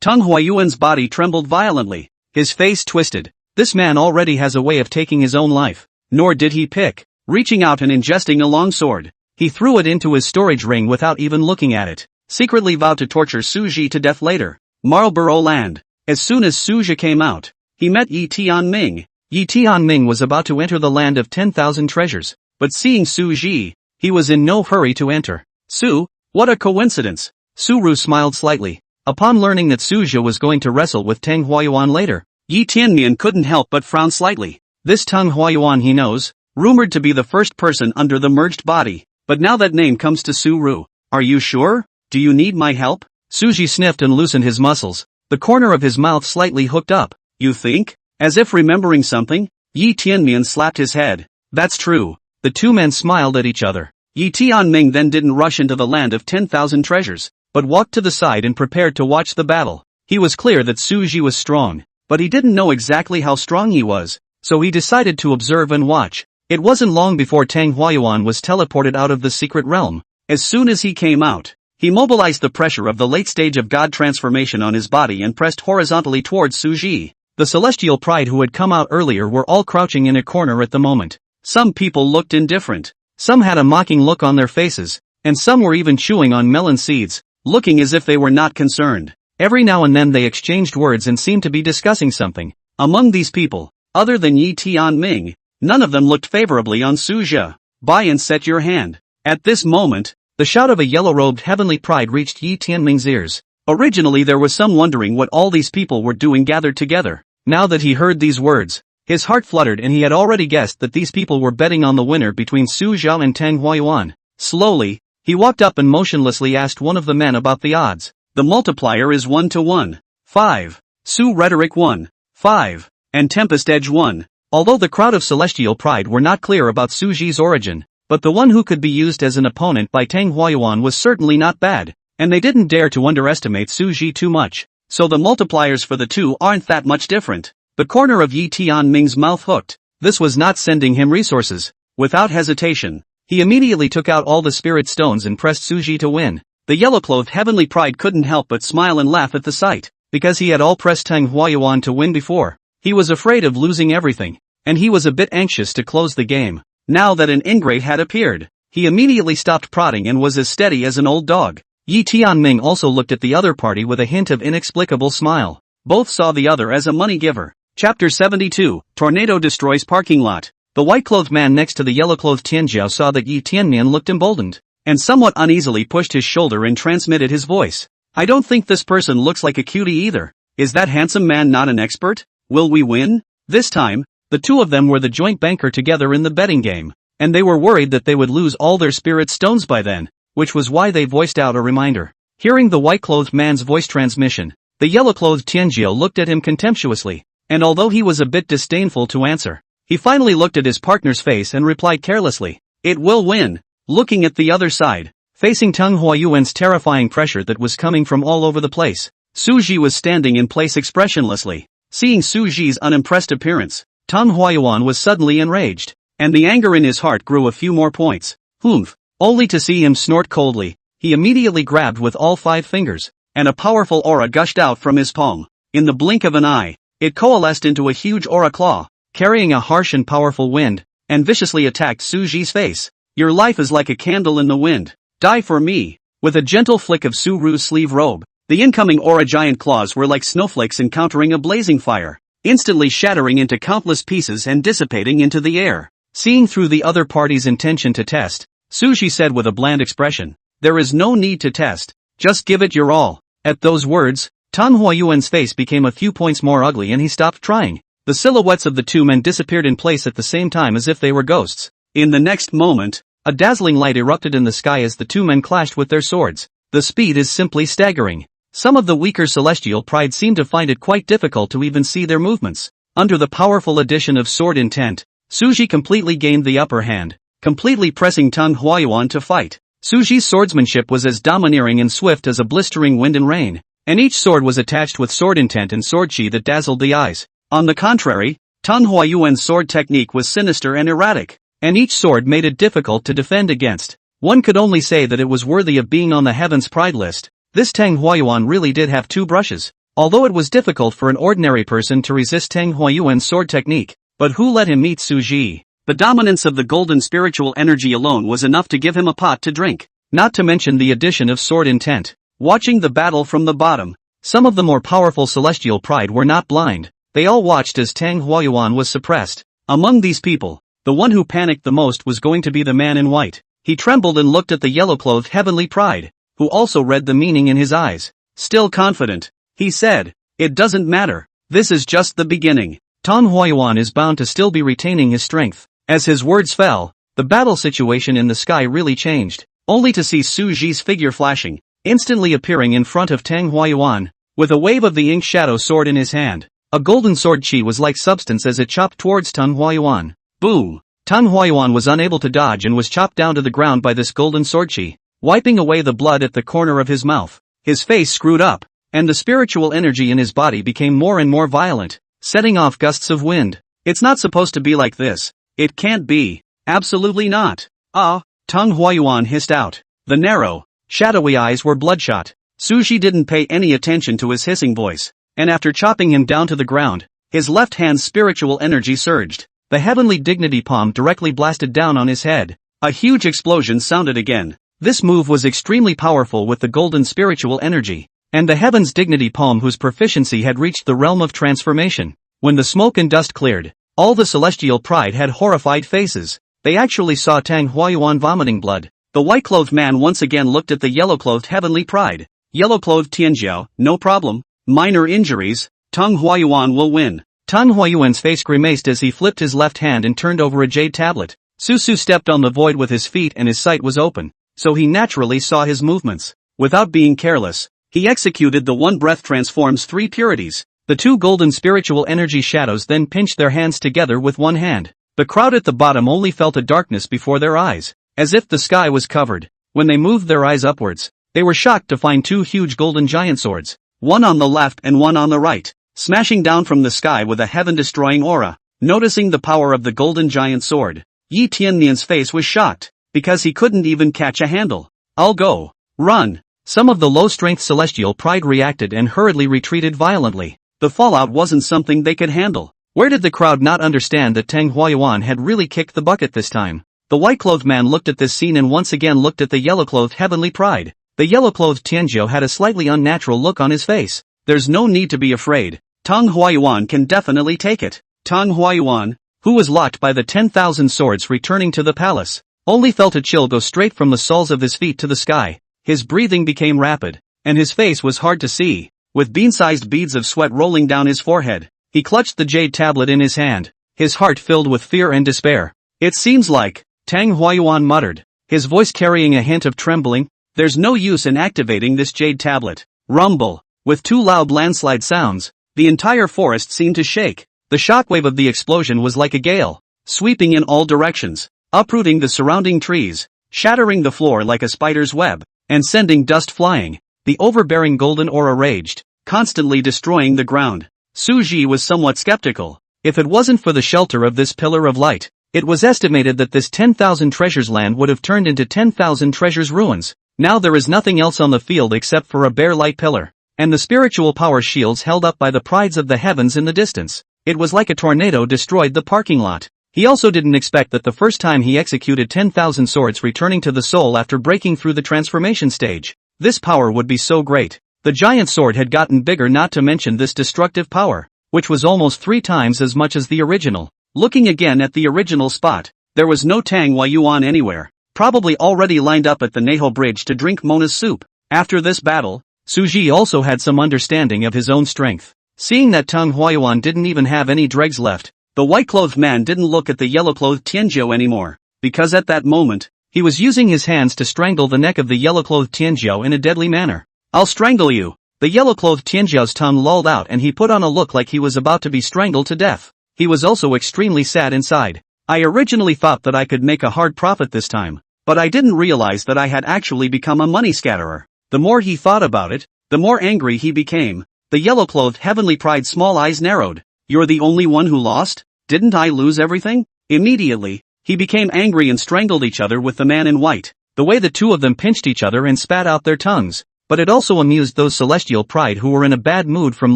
Huayuan's body trembled violently, his face twisted. This man already has a way of taking his own life. Nor did he pick. Reaching out and ingesting a long sword, he threw it into his storage ring without even looking at it. Secretly vowed to torture Suji to death later. Marlborough Land. As soon as Suji came out, he met Yi Tianming. Yi Tianming was about to enter the land of 10,000 treasures, but seeing Suji, he was in no hurry to enter. Su, what a coincidence. Suru smiled slightly. Upon learning that Suji was going to wrestle with Tang Huayuan later, Yi Tianmian couldn't help but frown slightly. This Tang Huayuan he knows, rumored to be the first person under the merged body, but now that name comes to Suru. Are you sure? Do you need my help? Suji sniffed and loosened his muscles, the corner of his mouth slightly hooked up. You think? As if remembering something, Yi Tianmian slapped his head. That's true. The two men smiled at each other. Yi Tianming then didn't rush into the land of 10,000 treasures, but walked to the side and prepared to watch the battle. He was clear that Suji was strong, but he didn't know exactly how strong he was, so he decided to observe and watch. It wasn't long before Tang Huayuan was teleported out of the secret realm. As soon as he came out, he mobilized the pressure of the late stage of God transformation on his body and pressed horizontally towards Suji. The celestial pride who had come out earlier were all crouching in a corner at the moment. Some people looked indifferent. Some had a mocking look on their faces, and some were even chewing on melon seeds, looking as if they were not concerned. Every now and then they exchanged words and seemed to be discussing something. Among these people, other than Yi Tianming, none of them looked favorably on Suji. Buy and set your hand. At this moment, the shout of a yellow-robed heavenly pride reached Yi Tianming's ears. Originally there was some wondering what all these people were doing gathered together. Now that he heard these words, his heart fluttered and he had already guessed that these people were betting on the winner between Su Zhao and Tang Huayuan. Slowly, he walked up and motionlessly asked one of the men about the odds. The multiplier is 1 to 1. 5. Su Rhetoric 1. 5. And Tempest Edge 1. Although the crowd of celestial pride were not clear about Suji's origin, but the one who could be used as an opponent by Tang Huayuan was certainly not bad, and they didn't dare to underestimate Suji too much, so the multipliers for the two aren't that much different. The corner of Yi Tianming's mouth hooked. This was not sending him resources. Without hesitation, he immediately took out all the spirit stones and pressed Suji to win. The yellow-clothed heavenly pride couldn't help but smile and laugh at the sight, because he had all pressed Tang Huayuan to win before. He was afraid of losing everything, and he was a bit anxious to close the game. Now that an ingrate had appeared, he immediately stopped prodding and was as steady as an old dog. Yi Tianming also looked at the other party with a hint of inexplicable smile. Both saw the other as a money giver. Chapter 72, Tornado Destroys Parking Lot. The white-clothed man next to the yellow-clothed Tianjiao saw that Yi Tianmian looked emboldened, and somewhat uneasily pushed his shoulder and transmitted his voice. I don't think this person looks like a cutie either. Is that handsome man not an expert? Will we win? This time, the two of them were the joint banker together in the betting game, and they were worried that they would lose all their spirit stones by then, which was why they voiced out a reminder. Hearing the white-clothed man's voice transmission, the yellow-clothed Tianjiao looked at him contemptuously, and although he was a bit disdainful to answer, he finally looked at his partner's face and replied carelessly, "It will win." Looking at the other side, facing Tang Huayuan's terrifying pressure that was coming from all over the place, Suji was standing in place expressionlessly. Seeing Suji's unimpressed appearance, Tang Huayuan was suddenly enraged, and the anger in his heart grew a few more points. Humph! Only to see him snort coldly, he immediately grabbed with all 5 fingers, and a powerful aura gushed out from his palm. In the blink of an eye, it coalesced into a huge aura claw, carrying a harsh and powerful wind, and viciously attacked Suji's face. Your life is like a candle in the wind. Die for me. With a gentle flick of Suru's sleeve robe, the incoming aura giant claws were like snowflakes encountering a blazing fire, instantly shattering into countless pieces and dissipating into the air. Seeing through the other party's intention to test, Suji said with a bland expression, "There is no need to test. Just give it your all." At those words, Tang Huayuan's face became a few points more ugly and he stopped trying. The silhouettes of the two men disappeared in place at the same time as if they were ghosts. In the next moment, a dazzling light erupted in the sky as the two men clashed with their swords. The speed is simply staggering. Some of the weaker celestial pride seemed to find it quite difficult to even see their movements. Under the powerful addition of sword intent, Suji completely gained the upper hand, completely pressing Tang Huayuan to fight. Suji's swordsmanship was as domineering and swift as a blistering wind and rain, and each sword was attached with sword intent and sword chi that dazzled the eyes. On the contrary, Tang Huayuan's sword technique was sinister and erratic, and each sword made it difficult to defend against. One could only say that it was worthy of being on the Heaven's Pride list. This Tang Huayuan really did have two brushes. Although it was difficult for an ordinary person to resist Tang Huayuan's sword technique, but who let him meet Suji? The dominance of the golden spiritual energy alone was enough to give him a pot to drink, not to mention the addition of sword intent. Watching the battle from the bottom, some of the more powerful celestial pride were not blind. They all watched as Tang Huayuan was suppressed. Among these people, the one who panicked the most was going to be the man in white. He trembled and looked at the yellow-clothed heavenly pride, who also read the meaning in his eyes. Still confident, he said, "It doesn't matter. This is just the beginning." Tang Huayuan is bound to still be retaining his strength. As his words fell, the battle situation in the sky really changed, only to see Suji's figure flashing, instantly appearing in front of Tang Huayuan, with a wave of the ink shadow sword in his hand. A golden sword chi was like substance as it chopped towards Tang Huayuan. Boom! Tang Huayuan was unable to dodge and was chopped down to the ground by this golden sword chi, wiping away the blood at the corner of his mouth. His face screwed up, and the spiritual energy in his body became more and more violent, setting off gusts of wind. It's not supposed to be like this. It can't be. Absolutely not. Ah! Tang Huayuan hissed out. The narrow, shadowy eyes were bloodshot. Suji didn't pay any attention to his hissing voice, and after chopping him down to the ground, his left hand's spiritual energy surged. The heavenly dignity palm directly blasted down on his head. A huge explosion sounded again. This move was extremely powerful with the golden spiritual energy, and the heaven's dignity palm whose proficiency had reached the realm of transformation. When the smoke and dust cleared, all the celestial pride had horrified faces. They actually saw Tang Huayuan vomiting blood. The white-clothed man once again looked at the yellow-clothed heavenly pride. Yellow-clothed Tianjiao, no problem. Minor injuries, Tang Huayuan will win. Tang Huayuan's face grimaced as he flipped his left hand and turned over a jade tablet. Susu stepped on the void with his feet and his sight was open, so he naturally saw his movements. Without being careless, he executed the one breath transforms three purities. The two golden spiritual energy shadows then pinched their hands together with one hand. The crowd at the bottom only felt a darkness before their eyes, as if the sky was covered. When they moved their eyes upwards, they were shocked to find two huge golden giant swords, one on the left and one on the right, smashing down from the sky with a heaven-destroying aura. Noticing the power of the golden giant sword, Yi Tiannian's face was shocked, because he couldn't even catch a handle. "I'll go. Run!" Some of the low-strength celestial pride reacted and hurriedly retreated violently. The fallout wasn't something they could handle. Where did the crowd not understand that Tang Huayuan had really kicked the bucket this time? The white-clothed man looked at this scene and once again looked at the yellow-clothed heavenly pride. The yellow-clothed Tianjiao had a slightly unnatural look on his face. There's no need to be afraid. Tang Huayuan can definitely take it. Tang Huayuan, who was locked by the 10,000 swords returning to the palace, only felt a chill go straight from the soles of his feet to the sky. His breathing became rapid, and his face was hard to see, with bean-sized beads of sweat rolling down his forehead. He clutched the jade tablet in his hand, his heart filled with fear and despair. "It seems like," Tang Huayuan muttered, his voice carrying a hint of trembling, "there's no use in activating this jade tablet." Rumble. With two loud landslide sounds, the entire forest seemed to shake. The shockwave of the explosion was like a gale, sweeping in all directions, uprooting the surrounding trees, shattering the floor like a spider's web, and sending dust flying. The overbearing golden aura raged, constantly destroying the ground. Suji was somewhat skeptical. If it wasn't for the shelter of this pillar of light, it was estimated that this 10,000 treasures land would have turned into 10,000 treasures ruins. Now there is nothing else on the field except for a bare light pillar, and the spiritual power shields held up by the prides of the heavens in the distance. It was like a tornado destroyed the parking lot. He also didn't expect that the first time he executed 10,000 swords returning to the soul after breaking through the transformation stage, this power would be so great. The giant sword had gotten bigger, not to mention this destructive power, which was almost 3 times as much as the original. Looking again at the original spot, there was no Tang Huayuan anywhere, probably already lined up at the Neho Bridge to drink Mona's soup. After this battle, Suji also had some understanding of his own strength. Seeing that Tang Huayuan didn't even have any dregs left, the white-clothed man didn't look at the yellow-clothed Tianjiao anymore, because at that moment, he was using his hands to strangle the neck of the yellow-clothed Tianjiao in a deadly manner. "I'll strangle you." The yellow-clothed Tianjiao's tongue lolled out and he put on a look like he was about to be strangled to death. He was also extremely sad inside. "I originally thought that I could make a hard profit this time, but I didn't realize that I had actually become a money scatterer. The more he thought about it, the more angry he became. The yellow-clothed heavenly pride's small eyes narrowed. You're the only one who lost? Didn't I lose everything? Immediately, he became angry and strangled each other with the man in white. The way the two of them pinched each other and spat out their tongues. But it also amused those celestial pride who were in a bad mood from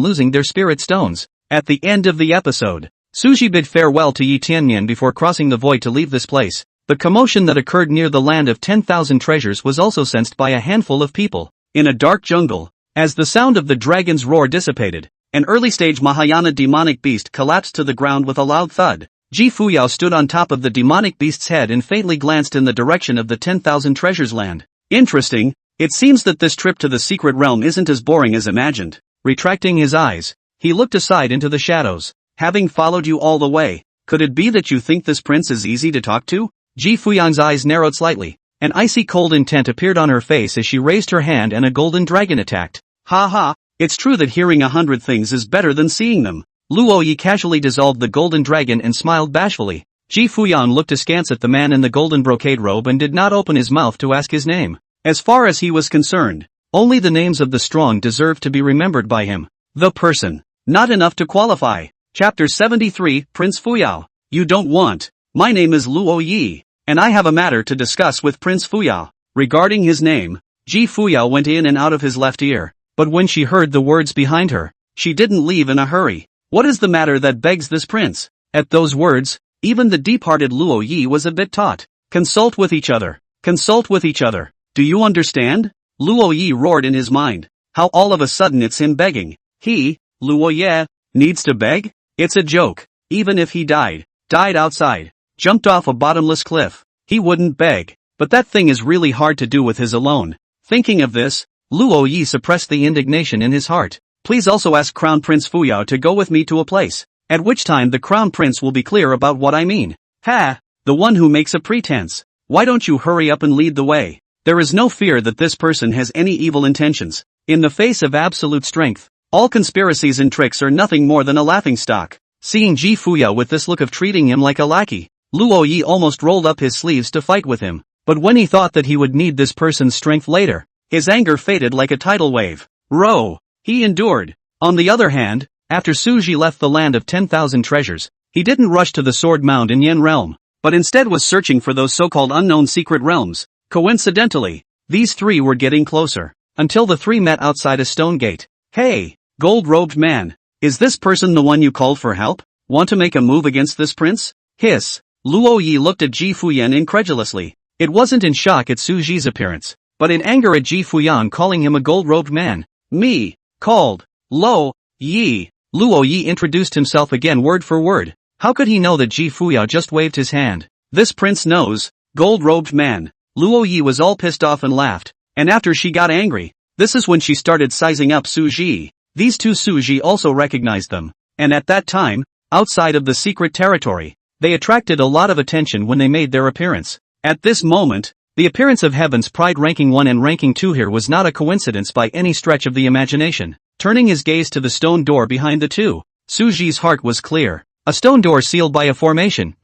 losing their spirit stones. At the end of the episode, Suji bid farewell to Yi Tianyan before crossing the void to leave this place. The commotion that occurred near the land of 10,000 treasures was also sensed by a handful of people. In a dark jungle, as the sound of the dragon's roar dissipated, an early-stage Mahayana demonic beast collapsed to the ground with a loud thud. Ji Fuyao stood on top of the demonic beast's head and faintly glanced in the direction of the 10,000 treasures land. Interesting, it seems that this trip to the secret realm isn't as boring as imagined. Retracting his eyes, he looked aside into the shadows. Having followed you all the way, could it be that you think this prince is easy to talk to? Ji Fuyang's eyes narrowed slightly. An icy cold intent appeared on her face as she raised her hand and a golden dragon attacked. Ha ha, it's true that hearing 100 things is better than seeing them. Luo Yi casually dissolved the golden dragon and smiled bashfully. Ji Fuyang looked askance at the man in the golden brocade robe and did not open his mouth to ask his name. As far as he was concerned, only the names of the strong deserved to be remembered by him. The person. Not enough to qualify. Chapter 73, Prince Fuyao. You don't want. My name is Luo Yi, and I have a matter to discuss with Prince Fuyao. Regarding his name, Ji Fuyao went in and out of his left ear, but when she heard the words behind her, she didn't leave in a hurry. What is the matter that begs this prince? At those words, even the deep-hearted Luo Yi was a bit taut. Consult with each other. Consult with each other. Do you understand? Luo Yi roared in his mind. How all of a sudden it's him begging. He, Luo Ye, needs to beg? It's a joke. Even if he died outside, jumped off a bottomless cliff, he wouldn't beg. But that thing is really hard to do with his alone. Thinking of this, Luo Yi suppressed the indignation in his heart. Please also ask Crown Prince Fuyao to go with me to a place, at which time the Crown Prince will be clear about what I mean. Ha! The one who makes a pretense. Why don't you hurry up and lead the way? There is no fear that this person has any evil intentions. In the face of absolute strength, all conspiracies and tricks are nothing more than a laughingstock. Seeing Ji Fuyao with this look of treating him like a lackey, Luo Yi almost rolled up his sleeves to fight with him. But when he thought that he would need this person's strength later, his anger faded like a tidal wave. Row! He endured. On the other hand, after Suji left the land of 10,000 treasures, he didn't rush to the sword mound in Yen realm, but instead was searching for those so-called unknown secret realms. Coincidentally, these three were getting closer, until the three met outside a stone gate. Hey, gold-robed man, is this person the one you called for help? Want to make a move against this prince? Hiss. Luo Yi looked at Ji Fuyan incredulously. It wasn't in shock at Suji's appearance, but in anger at Ji Fuyan calling him a gold-robed man. Me, called, Lo, Yi. Luo Yi introduced himself again word for word. How could he know that Ji Fuyao just waved his hand? This prince knows, gold-robed man. Luo Yi was all pissed off and laughed, and after she got angry, this is when she started sizing up Suji. These two Suji also recognized them, and at that time, outside of the secret territory, they attracted a lot of attention when they made their appearance. At this moment, the appearance of Heaven's Pride ranking 1 and ranking 2 here was not a coincidence by any stretch of the imagination. Turning his gaze to the stone door behind the two, Suji's heart was clear. A stone door sealed by a formation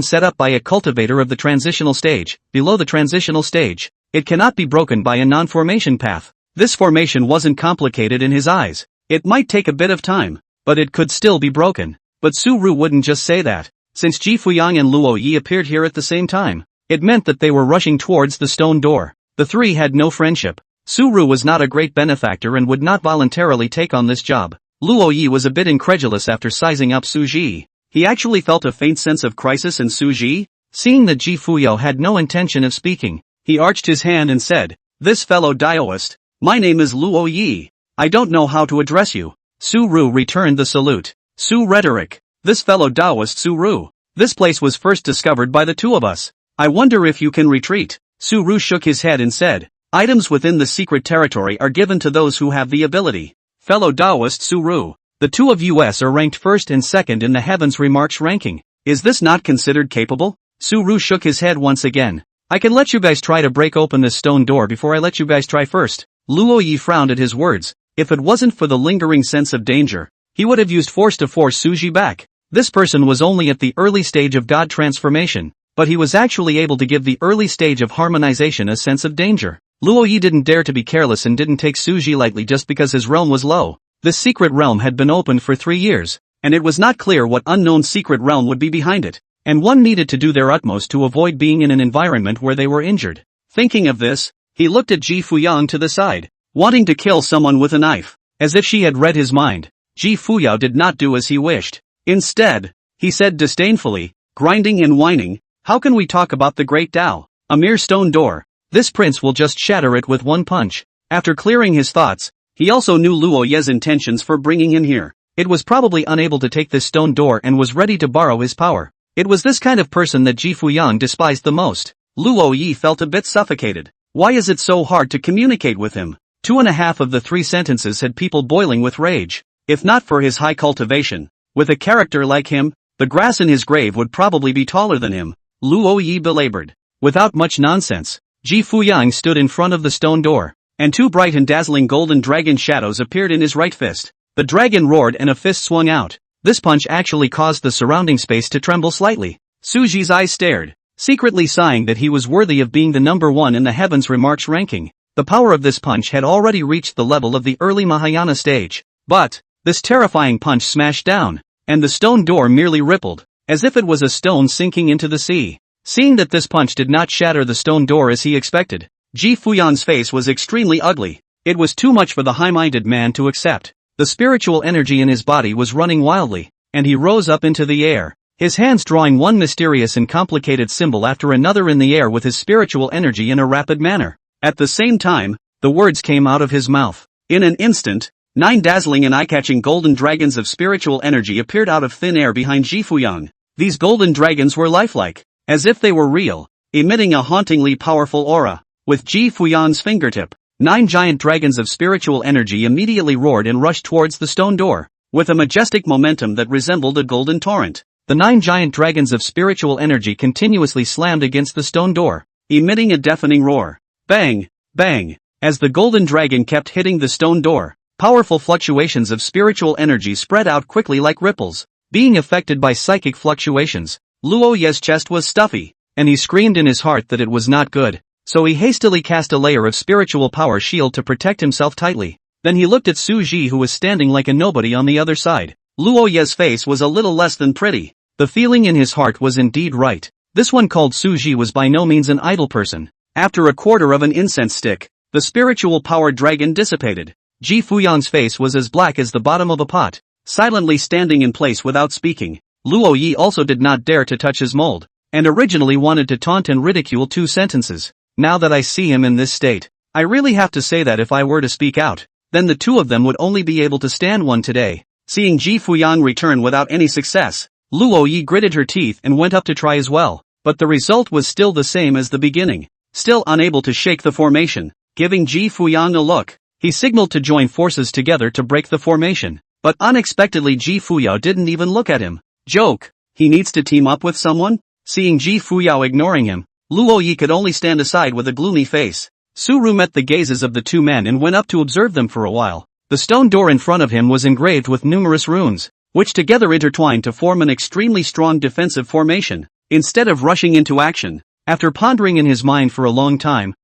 set up by a cultivator of the transitional stage. Below the transitional stage, it cannot be broken by a non-formation path. This formation wasn't complicated in his eyes. It might take a bit of time, but it could still be broken. But Su Ru wouldn't just say that. Since Ji Fuyang and Luo Yi appeared here at the same time, it meant that they were rushing towards the stone door. The three had no friendship. Su Ru was not a great benefactor and would not voluntarily take on this job. Luo Yi was a bit incredulous after sizing up Su Ji. He actually felt a faint sense of crisis in Su Ji. Seeing that Ji Fuyao had no intention of speaking, he arched his hand and said, "This fellow Daoist, my name is Luo Yi. I don't know how to address you." Su Ru returned the salute. Su Rhetoric. This fellow Daoist Su Ru. This place was first discovered by the two of us. I wonder if you can retreat. Su Ru shook his head and said, "Items within the secret territory are given to those who have the ability." Fellow Daoist Su Ru. The two of us are ranked first and second in the Heavens Remarks ranking. Is this not considered capable? Su Ru shook his head once again. I can let you guys try to break open this stone door before I let you guys try first. Luo Yi frowned at his words. If it wasn't for the lingering sense of danger, he would have used force to force Suji back. This person was only at the early stage of God transformation. but he was actually able to give the early stage of harmonization a sense of danger. Luo Yi didn't dare to be careless and didn't take Su Ji lightly just because his realm was low. This secret realm had been opened for 3 years, and it was not clear what unknown secret realm would be behind it, and one needed to do their utmost to avoid being in an environment where they were injured. Thinking of this, he looked at Ji Fuyang to the side, wanting to kill someone with a knife. As if she had read his mind, Ji Fuyao did not do as he wished. Instead, he said disdainfully, grinding and whining, "How can we talk about the Great Tao? A mere stone door. This prince will just shatter it with one punch." After clearing his thoughts, he also knew Luo Ye's intentions for bringing him here. It was probably unable to take this stone door and was ready to borrow his power. It was this kind of person that Ji Fuyang despised the most. Luo Yi felt a bit suffocated. Why is it so hard to communicate with him? 2.5 of the 3 sentences had people boiling with rage. If not for his high cultivation, with a character like him, the grass in his grave would probably be taller than him. Luo Yi belabored. Without much nonsense, Ji Fuyang stood in front of the stone door, and 2 bright and dazzling golden dragon shadows appeared in his right fist. The dragon roared and a fist swung out. This punch actually caused the surrounding space to tremble slightly. Su Ji's eyes stared, secretly sighing that he was worthy of being the number 1 in the heavens remarks ranking. The power of this punch had already reached the level of the early Mahayana stage. But, this terrifying punch smashed down, and the stone door merely rippled, as if it was a stone sinking into the sea. Seeing that this punch did not shatter the stone door as he expected, Ji Fuyang's face was extremely ugly. It was too much for the high-minded man to accept. The spiritual energy in his body was running wildly, and he rose up into the air, his hands drawing one mysterious and complicated symbol after another in the air with his spiritual energy in a rapid manner. At the same time, the words came out of his mouth. In an instant, 9 dazzling and eye-catching golden dragons of spiritual energy appeared out of thin air behind Ji Fuyang. These golden dragons were lifelike, as if they were real, emitting a hauntingly powerful aura. With Ji Fuyang's fingertip, 9 giant dragons of spiritual energy immediately roared and rushed towards the stone door, with a majestic momentum that resembled a golden torrent. The 9 giant dragons of spiritual energy continuously slammed against the stone door, emitting a deafening roar. Bang! Bang! As the golden dragon kept hitting the stone door, powerful fluctuations of spiritual energy spread out quickly like ripples. Being affected by psychic fluctuations, Luo Ye's chest was stuffy, and he screamed in his heart that it was not good. So he hastily cast a layer of spiritual power shield to protect himself tightly. Then he looked at Su Ji, who was standing like a nobody on the other side. Luo Ye's face was a little less than pretty. The feeling in his heart was indeed right. This one called Su Ji was by no means an idle person. After a quarter of an incense stick, the spiritual power dragon dissipated. Ji Fuyang's face was as black as the bottom of a pot, silently standing in place without speaking. Luo Yi also did not dare to touch his mold, and originally wanted to taunt and ridicule 2 sentences. Now that I see him in this state, I really have to say that if I were to speak out, then the 2 of them would only be able to stand one today. Seeing Ji Fuyang return without any success, Luo Yi gritted her teeth and went up to try as well, but the result was still the same as the beginning. Still unable to shake the formation, giving Ji Fuyang a look, he signaled to join forces together to break the formation, but unexpectedly Ji Fuyao didn't even look at him. Joke, he needs to team up with someone? Seeing Ji Fuyao ignoring him, Luo Yi could only stand aside with a gloomy face. Su Ru met the gazes of the 2 men and went up to observe them for a while. The stone door in front of him was engraved with numerous runes, which together intertwined to form an extremely strong defensive formation. Instead of rushing into action, after pondering in his mind for a long time,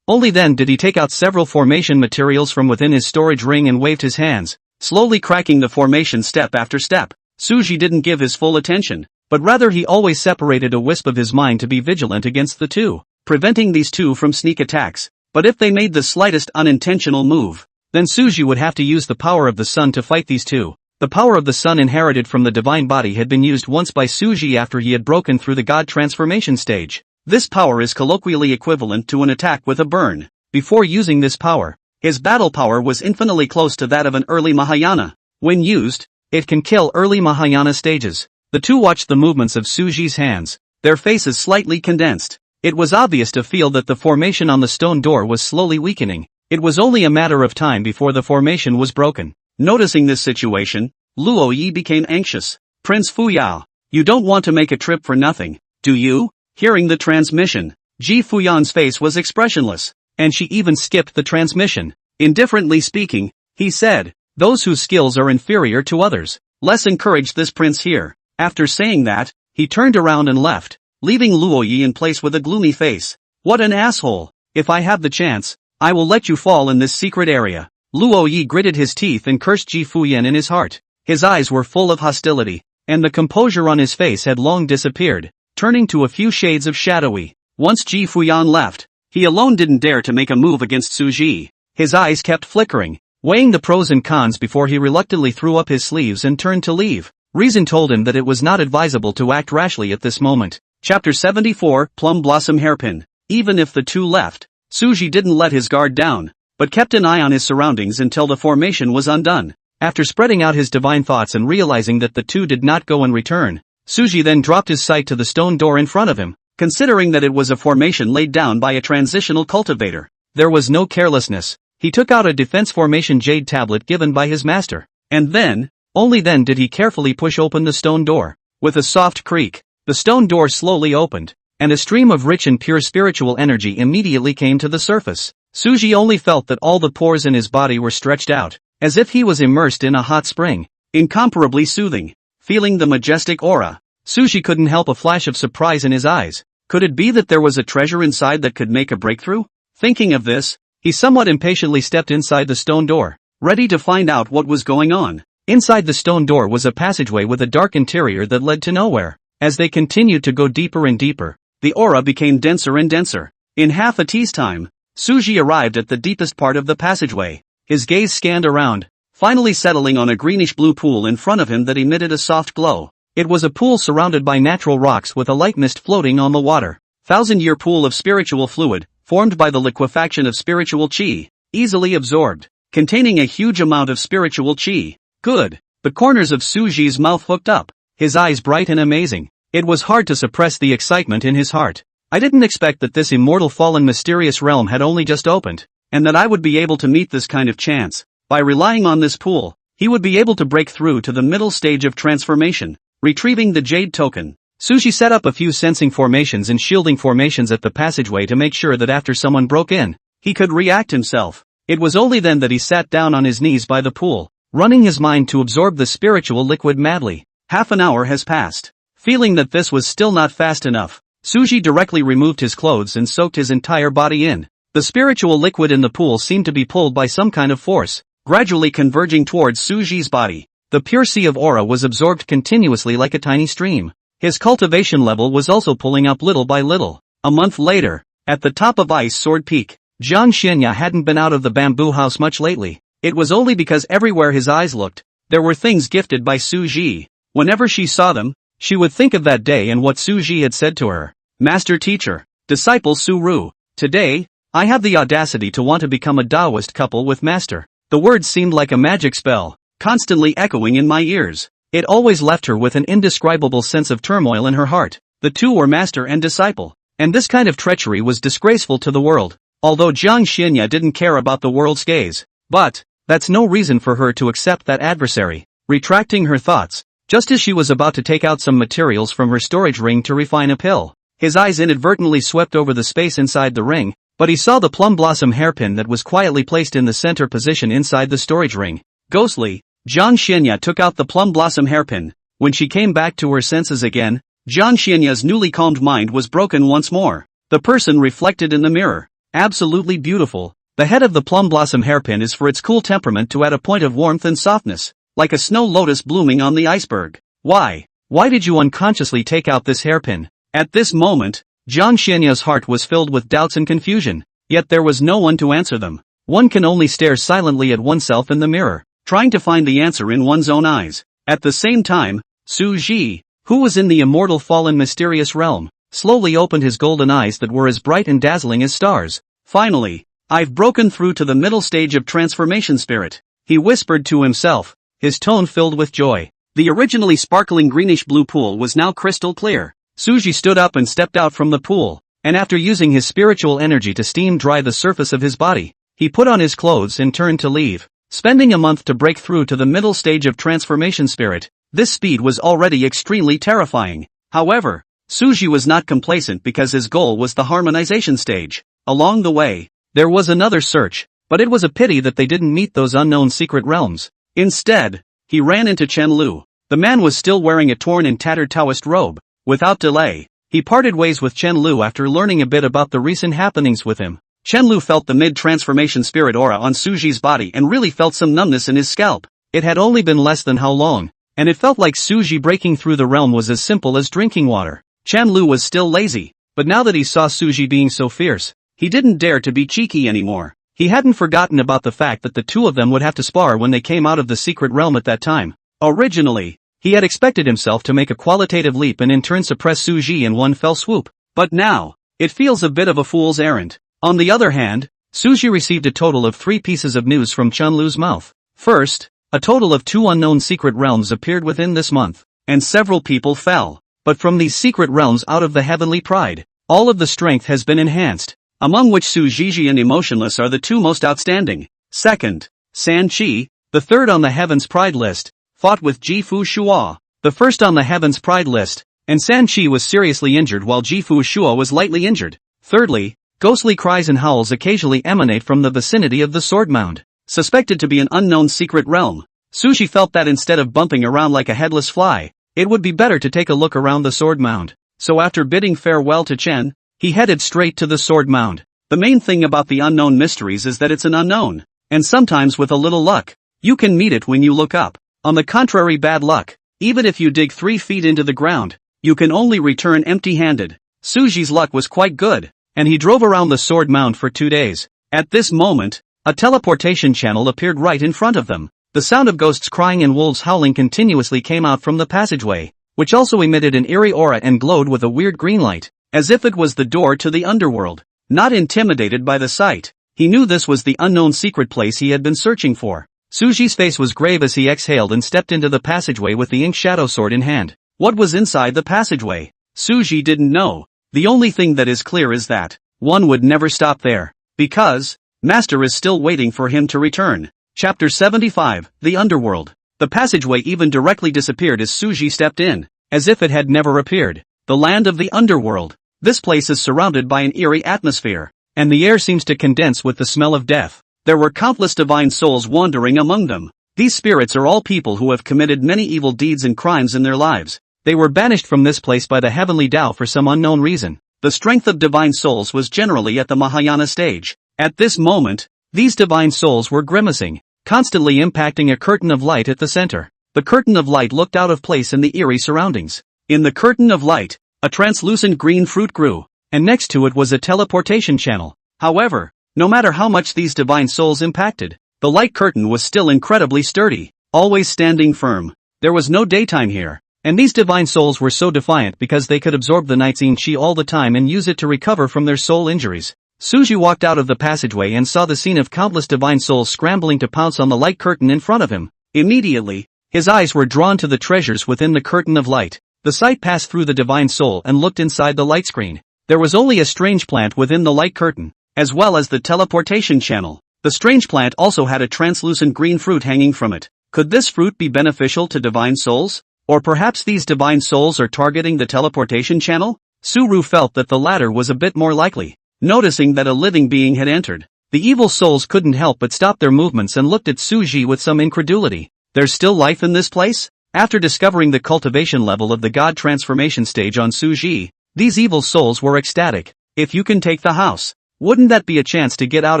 only then did he take out several formation materials from within his storage ring and waved his hands, slowly cracking the formation step after step. Su Ji didn't give his full attention, but rather he always separated a wisp of his mind to be vigilant against the 2, preventing these 2 from sneak attacks. But if they made the slightest unintentional move, then Su Ji would have to use the power of the sun to fight these 2. The power of the sun inherited from the divine body had been used once by Su Ji after he had broken through the god transformation stage. This power is colloquially equivalent to an attack with a burn. Before using this power, his battle power was infinitely close to that of an early Mahayana. When used, it can kill early Mahayana stages. The 2 watched the movements of Su Ji's hands, their faces slightly condensed. It was obvious to feel that the formation on the stone door was slowly weakening. It was only a matter of time before the formation was broken. Noticing this situation, Luo Yi became anxious. Prince Fuyao, you don't want to make a trip for nothing, do you? Hearing the transmission, Ji Fuyang's face was expressionless, and she even skipped the transmission. Indifferently speaking, he said, those whose skills are inferior to others, let's encourage this prince here. After saying that, he turned around and left. leaving Luoyi in place with a gloomy face. What an asshole! If I have the chance, I will let you fall in this secret area. Luoyi gritted his teeth and cursed Ji Fuyan in his heart. His eyes were full of hostility, and the composure on his face had long disappeared, turning to a few shades of shadowy. Once Ji Fuyan left, he alone didn't dare to make a move against Suji. His eyes kept flickering, weighing the pros and cons before he reluctantly threw up his sleeves and turned to leave. Reason told him that it was not advisable to act rashly at this moment. Chapter 74, Plum Blossom Hairpin. Even if the two left, Suji didn't let his guard down, but kept an eye on his surroundings until the formation was undone. After spreading out his divine thoughts and realizing that the two did not go and return, Suji then dropped his sight to the stone door in front of him, considering that it was a formation laid down by a transitional cultivator. There was no carelessness. He took out a defense formation jade tablet given by his master, and then, only then did he carefully push open the stone door. With a soft creak, the stone door slowly opened, and a stream of rich and pure spiritual energy immediately came to the surface. Suji only felt that all the pores in his body were stretched out, as if he was immersed in a hot spring, incomparably soothing. Feeling the majestic aura, Suji couldn't help a flash of surprise in his eyes. Could it be that there was a treasure inside that could make a breakthrough? Thinking of this, he somewhat impatiently stepped inside the stone door, ready to find out what was going on. Inside the stone door was a passageway with a dark interior that led to nowhere. As they continued to go deeper and deeper, the aura became denser and denser. In half a tea's time, Suji arrived at the deepest part of the passageway. His gaze scanned around, finally settling on a greenish-blue pool in front of him that emitted a soft glow. It was a pool surrounded by natural rocks with a light mist floating on the water. Thousand-year pool of spiritual fluid, formed by the liquefaction of spiritual chi, easily absorbed, containing a huge amount of spiritual chi. Good. The corners of Suji's mouth hooked up, his eyes bright and amazing. It was hard to suppress the excitement in his heart. I didn't expect that this immortal fallen mysterious realm had only just opened, and that I would be able to meet this kind of chance. By relying on this pool, he would be able to break through to the middle stage of transformation, retrieving the jade token. Suji set up a few sensing formations and shielding formations at the passageway to make sure that after someone broke in, he could react himself. It was only then that he sat down on his knees by the pool, running his mind to absorb the spiritual liquid madly. Half an hour has passed. Feeling that this was still not fast enough, Suji directly removed his clothes and soaked his entire body in. The spiritual liquid in the pool seemed to be pulled by some kind of force, gradually converging towards Suji's body. The pure sea of aura was absorbed continuously like a tiny stream. His cultivation level was also pulling up little by little. A month later, at the top of Ice Sword Peak, Jiang Xianya hadn't been out of the bamboo house much lately. It was only because everywhere his eyes looked, there were things gifted by Suji. Whenever she saw them, she would think of that day and what Suji had said to her. Master Teacher, Disciple Su-Ru, today, I have the audacity to want to become a Taoist couple with Master. The words seemed like a magic spell, constantly echoing in my ears. It always left her with an indescribable sense of turmoil in her heart. The two were master and disciple, and this kind of treachery was disgraceful to the world. Although Jiang Xianya didn't care about the world's gaze, but that's no reason for her to accept that adversary. Retracting her thoughts, just as she was about to take out some materials from her storage ring to refine a pill, his eyes inadvertently swept over the space inside the ring, but he saw the plum blossom hairpin that was quietly placed in the center position inside the storage ring. Ghostly, Jiang Xianya took out the plum blossom hairpin. When she came back to her senses again, Jiang Xianya's newly calmed mind was broken once more. The person reflected in the mirror, absolutely beautiful. The head of the plum blossom hairpin is for its cool temperament to add a point of warmth and softness, like a snow lotus blooming on the iceberg. Why did you unconsciously take out this hairpin? At this moment, Jiang Xianya's heart was filled with doubts and confusion, yet there was no one to answer them. One can only stare silently at oneself in the mirror, trying to find the answer in one's own eyes. At the same time, Su Ji, who was in the immortal fallen mysterious realm, slowly opened his golden eyes that were as bright and dazzling as stars. Finally, I've broken through to the middle stage of transformation spirit, he whispered to himself, his tone filled with joy. The originally sparkling greenish-blue pool was now crystal clear. Suji stood up and stepped out from the pool, and after using his spiritual energy to steam dry the surface of his body, he put on his clothes and turned to leave. Spending a month to break through to the middle stage of transformation spirit, this speed was already extremely terrifying. However, Suji was not complacent because his goal was the harmonization stage. Along the way, there was another search, but it was a pity that they didn't meet those unknown secret realms. Instead, he ran into Chen Lu. The man was still wearing a torn and tattered Taoist robe. Without delay, he parted ways with Chen Lu after learning a bit about the recent happenings with him. Chen Lu felt the mid-transformation spirit aura on Suji's body and really felt some numbness in his scalp. It had only been less than how long, and it felt like Suji breaking through the realm was as simple as drinking water. Chen Lu was still lazy, but now that he saw Suji being so fierce, he didn't dare to be cheeky anymore. He hadn't forgotten about the fact that the two of them would have to spar when they came out of the secret realm at that time. Originally, he had expected himself to make a qualitative leap and in turn suppress Suji in one fell swoop, but now, it feels a bit of a fool's errand. On the other hand, Suji received a total of 3 pieces of news from Chen Lu's mouth. First, a total of 2 unknown secret realms appeared within this month, and several people fell. But from these secret realms out of the heavenly pride, all of the strength has been enhanced, among which Sujiji and Emotionless are the 2 most outstanding. Second, San Qi, the 3rd on the Heaven's Pride list, fought with Jifu Shua, the 1st on the Heaven's Pride list, and San Qi was seriously injured while Jifu Shua was lightly injured. Thirdly, ghostly cries and howls occasionally emanate from the vicinity of the sword mound, suspected to be an unknown secret realm. Suji felt that instead of bumping around like a headless fly, it would be better to take a look around the sword mound. So after bidding farewell to Chen, he headed straight to the sword mound. The main thing about the unknown mysteries is that it's an unknown, and sometimes with a little luck, you can meet it when you look up. On the contrary, bad luck, even if you dig 3 feet into the ground, you can only return empty-handed. Suji's luck was quite good, and he drove around the sword mound for 2 days. At this moment, a teleportation channel appeared right in front of them. The sound of ghosts crying and wolves howling continuously came out from the passageway, which also emitted an eerie aura and glowed with a weird green light, as if it was the door to the underworld. Not intimidated by the sight, he knew this was the unknown secret place he had been searching for. Suji's face was grave as he exhaled and stepped into the passageway with the ink shadow sword in hand. What was inside the passageway? Suji didn't know. The only thing that is clear is that one would never stop there, because Master is still waiting for him to return. Chapter 75, The Underworld. The passageway even directly disappeared as Suji stepped in, as if it had never appeared. The land of the underworld. This place is surrounded by an eerie atmosphere, and the air seems to condense with the smell of death. There were countless divine souls wandering among them. These spirits are all people who have committed many evil deeds and crimes in their lives. They were banished from this place by the heavenly Tao for some unknown reason. The strength of divine souls was generally at the Mahayana stage. At this moment, these divine souls were grimacing, constantly impacting a curtain of light at the center. The curtain of light looked out of place in the eerie surroundings. In the curtain of light, a translucent green fruit grew, and next to it was a teleportation channel. However, no matter how much these divine souls impacted, the light curtain was still incredibly sturdy, always standing firm. There was no daytime here, and these divine souls were so defiant because they could absorb the night's qi all the time and use it to recover from their soul injuries. Suji walked out of the passageway and saw the scene of countless divine souls scrambling to pounce on the light curtain in front of him. Immediately, his eyes were drawn to the treasures within the curtain of light. The sight passed through the divine soul and looked inside the light screen. There was only a strange plant within the light curtain, as well as the teleportation channel. The strange plant also had a translucent green fruit hanging from it. Could this fruit be beneficial to divine souls? Or perhaps these divine souls are targeting the teleportation channel? Suru felt that the latter was a bit more likely. Noticing that a living being had entered, the evil souls couldn't help but stop their movements and looked at Suji with some incredulity. There's still life in this place? After discovering the cultivation level of the God transformation stage on Suji, these evil souls were ecstatic. If you can take the house, wouldn't that be a chance to get out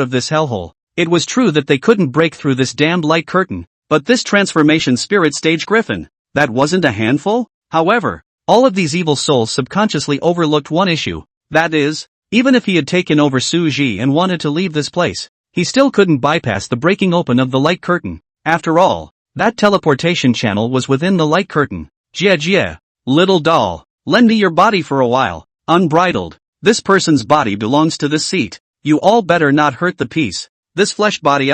of this hellhole? It was true that they couldn't break through this damned light curtain, but this transformation spirit stage griffin, that wasn't a handful? However, all of these evil souls subconsciously overlooked one issue, that is, even if he had taken over Suji and wanted to leave this place, he still couldn't bypass the breaking open of the light curtain. After all, that teleportation channel was within the light curtain. Jie Jie, little doll, lend me your body for a while, unbridled. This person's body belongs to this seat. You all better not hurt the piece. This flesh body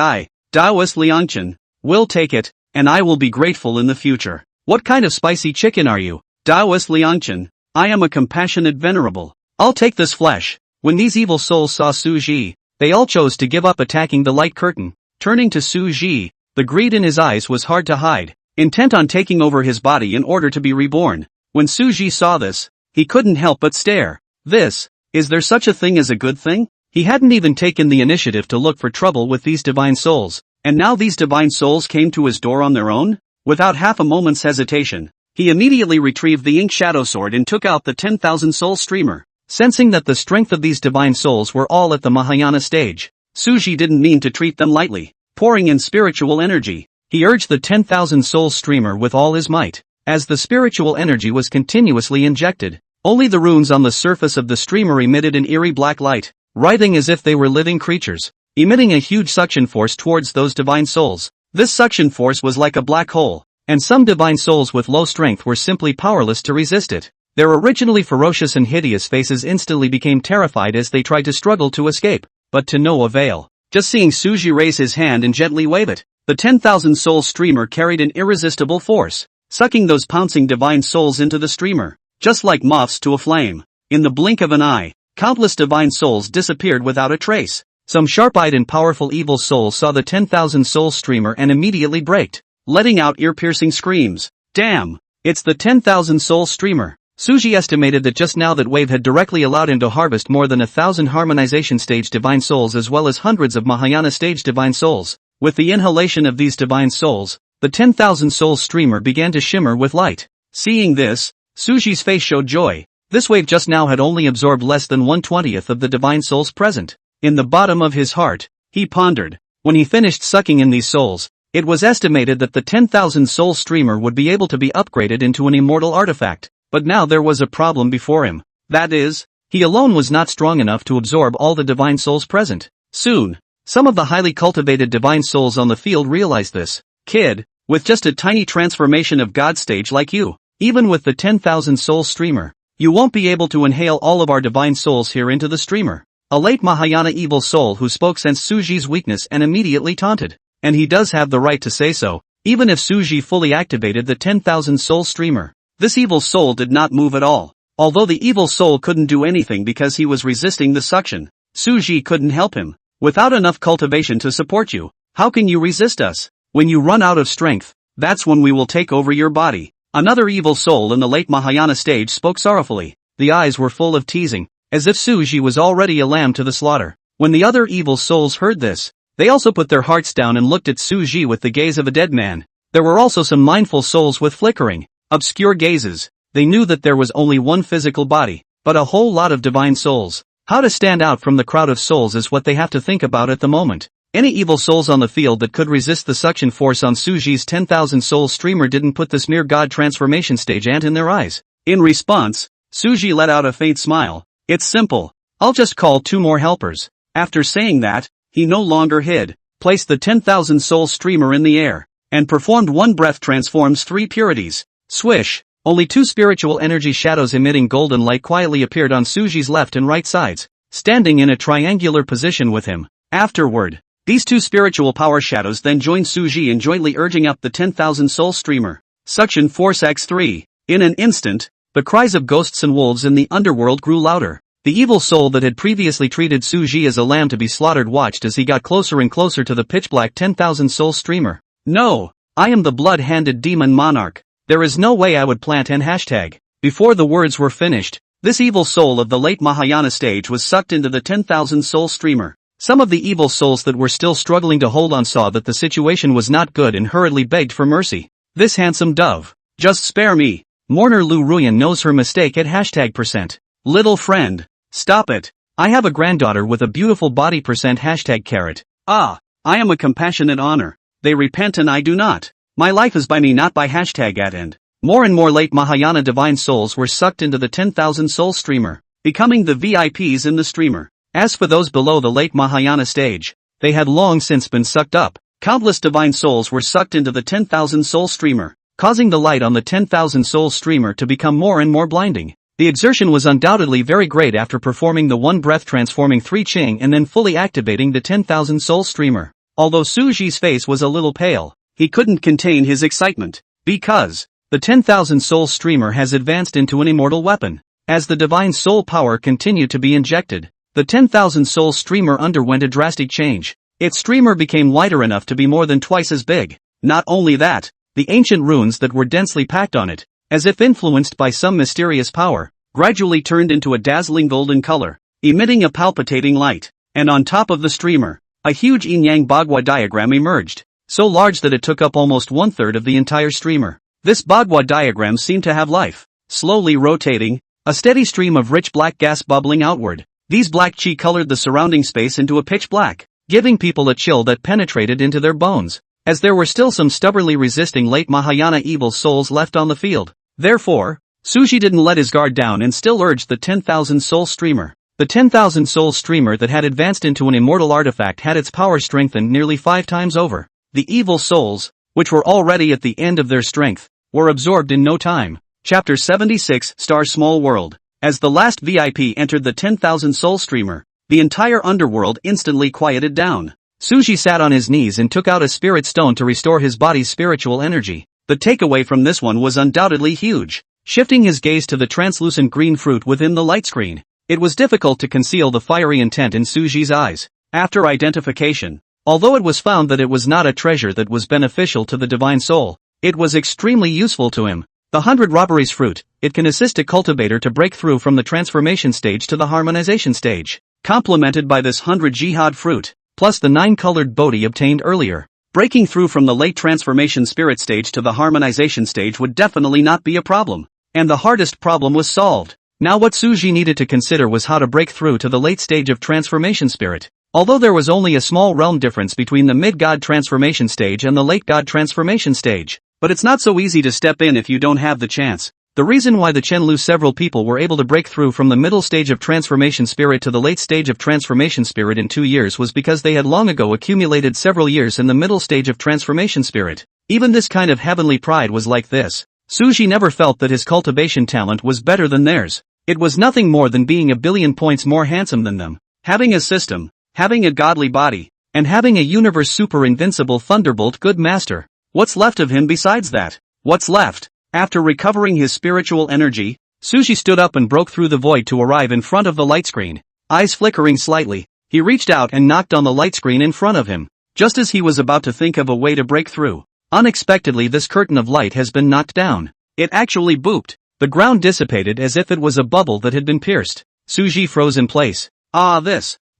Taoist Liangchen, will take it, and I will be grateful in the future. What kind of spicy chicken are you? Taoist Liangchen, I am a compassionate venerable. I'll take this flesh. When these evil souls saw Suji, they all chose to give up attacking the light curtain. Turning to Suji, the greed in his eyes was hard to hide, intent on taking over his body in order to be reborn. When Suji saw this, he couldn't help but stare. Is there such a thing as a good thing? He hadn't even taken the initiative to look for trouble with these divine souls, and now these divine souls came to his door on their own? Without half a moment's hesitation, He immediately retrieved the ink shadow sword and took out the 10,000 soul streamer. Sensing that the strength of these divine souls were all at the Mahayana stage, Suji didn't mean to treat them lightly. Pouring in spiritual energy, he urged the 10,000 soul streamer with all his might. As the spiritual energy was continuously injected, only the runes on the surface of the streamer emitted an eerie black light, writhing as if they were living creatures, emitting a huge suction force towards those divine souls. This suction force was like a black hole, and some divine souls with low strength were simply powerless to resist it. Their originally ferocious and hideous faces instantly became terrified as they tried to struggle to escape, but to no avail. Just seeing Suji raise his hand and gently wave it, the 10,000 soul streamer carried an irresistible force, sucking those pouncing divine souls into the streamer, just like moths to a flame. In the blink of an eye, countless divine souls disappeared without a trace. Some sharp-eyed and powerful evil souls saw the 10,000 soul streamer and immediately braked, letting out ear-piercing screams. Damn! It's the 10,000 soul streamer. Suji estimated that just now that wave had directly allowed him to harvest more than 1,000 harmonization stage divine souls as well as hundreds of Mahayana stage divine souls. With the inhalation of these divine souls, the 10,000 soul streamer began to shimmer with light. Seeing this, Suji's face showed joy. This wave just now had only absorbed less than 1/20th of the divine souls present. In the bottom of his heart, he pondered. When he finished sucking in these souls, it was estimated that the 10,000 soul streamer would be able to be upgraded into an immortal artifact. But now there was a problem before him. That is, he alone was not strong enough to absorb all the divine souls present. Soon, some of the highly cultivated divine souls on the field realized this. Kid, with just a tiny transformation of God stage like you, even with the 10,000 soul streamer, you won't be able to inhale all of our divine souls here into the streamer. A late Mahayana evil soul who spoke sensed Suji's weakness and immediately taunted. And he does have the right to say so, even if Suji fully activated the 10,000 soul streamer. This evil soul did not move at all. Although the evil soul couldn't do anything because he was resisting the suction, Suji couldn't help him. Without enough cultivation to support you, how can you resist us? When you run out of strength, that's when we will take over your body. Another evil soul in the late Mahayana stage spoke sorrowfully. The eyes were full of teasing, as if Suji was already a lamb to the slaughter. When the other evil souls heard this, they also put their hearts down and looked at Suji with the gaze of a dead man. There were also some mindful souls with flickering, obscure gazes. They knew that there was only one physical body, but a whole lot of divine souls. How to stand out from the crowd of souls is what they have to think about at the moment. Any evil souls on the field that could resist the suction force on Suji's 10,000 soul streamer didn't put this mere god transformation stage ant in their eyes. In response, Suji let out a faint smile. It's simple. I'll just call 2 more helpers. After saying that, he no longer hid, placed the 10,000 soul streamer in the air, and performed one breath transforms 3 purities. Swish! Only 2 spiritual energy shadows emitting golden light quietly appeared on Suji's left and right sides, standing in a triangular position with him. Afterward, these 2 spiritual power shadows then joined Suji in jointly urging up the 10,000 soul streamer. Suction Force X3. In an instant, the cries of ghosts and wolves in the underworld grew louder. The evil soul that had previously treated Suji as a lamb to be slaughtered watched as he got closer and closer to the pitch-black 10,000 soul streamer. No! I am the blood-handed demon monarch. There is no way I would plant an hashtag. Before the words were finished, this evil soul of the late Mahayana stage was sucked into the 10,000 soul streamer. Some of the evil souls that were still struggling to hold on saw that the situation was not good and hurriedly begged for mercy. This handsome dove, just spare me. Mourner Lu Ruyan knows her mistake at hashtag %. Little friend, stop it. I have a granddaughter with a beautiful body hashtag carrot. Ah, I am a compassionate honor. They repent and I do not. My life is by me not by hashtag at end. More and more late Mahayana divine souls were sucked into the 10,000 soul streamer, becoming the VIPs in the streamer. As for those below the late Mahayana stage, they had long since been sucked up. Countless divine souls were sucked into the 10,000 soul streamer, causing the light on the 10,000 soul streamer to become more and more blinding. The exertion was undoubtedly very great after performing the one breath transforming 3 Ching and then fully activating the 10,000 soul streamer. Although Suji's face was a little pale, he couldn't contain his excitement, because the 10,000 soul streamer has advanced into an immortal weapon. As the divine soul power continued to be injected, the 10,000 soul streamer underwent a drastic change. Its streamer became wider enough to be more than twice as big. Not only that, the ancient runes that were densely packed on it, as if influenced by some mysterious power, gradually turned into a dazzling golden color, emitting a palpitating light. And on top of the streamer, a huge yin-yang bagua diagram emerged, so large that it took up almost 1/3 of the entire streamer. This manhwa diagram seemed to have life. Slowly rotating, a steady stream of rich black gas bubbling outward. These black chi colored the surrounding space into a pitch black, giving people a chill that penetrated into their bones, as there were still some stubbornly resisting late Mahayana evil souls left on the field. Therefore, Suji didn't let his guard down and still urged the 10,000 soul streamer. The 10,000 soul streamer that had advanced into an immortal artifact had its power strengthened nearly 5 times over. The evil souls, which were already at the end of their strength, were absorbed in no time. Chapter 76 Star Small World. As the last VIP entered the 10,000 soul streamer, the entire underworld instantly quieted down. Suji sat on his knees and took out a spirit stone to restore his body's spiritual energy. The takeaway from this one was undoubtedly huge. Shifting his gaze to the translucent green fruit within the light screen, it was difficult to conceal the fiery intent in Suji's eyes. After identification, although it was found that it was not a treasure that was beneficial to the divine soul, it was extremely useful to him. The 100 robberies fruit, it can assist a cultivator to break through from the transformation stage to the harmonization stage. Complemented by this 100 jihad fruit, plus the 9-colored bodhi obtained earlier. Breaking through from the late transformation spirit stage to the harmonization stage would definitely not be a problem. And the hardest problem was solved. Now what Suji needed to consider was how to break through to the late stage of transformation spirit. Although there was only a small realm difference between the mid-god transformation stage and the late god transformation stage. But it's not so easy to step in if you don't have the chance. The reason why the Chenlu several people were able to break through from the middle stage of transformation spirit to the late stage of transformation spirit in 2 years was because they had long ago accumulated several years in the middle stage of transformation spirit. Even this kind of heavenly pride was like this. Suji never felt that his cultivation talent was better than theirs. It was nothing more than being a billion points more handsome than them. Having a system, having a godly body, and having a universe super invincible thunderbolt good master. What's left of him besides that? What's left? After recovering his spiritual energy, Suji stood up and broke through the void to arrive in front of the light screen. Eyes flickering slightly, he reached out and knocked on the light screen in front of him. Just as he was about to think of a way to break through, unexpectedly this curtain of light has been knocked down. It actually booped. The ground dissipated as if it was a bubble that had been pierced. Suji froze in place.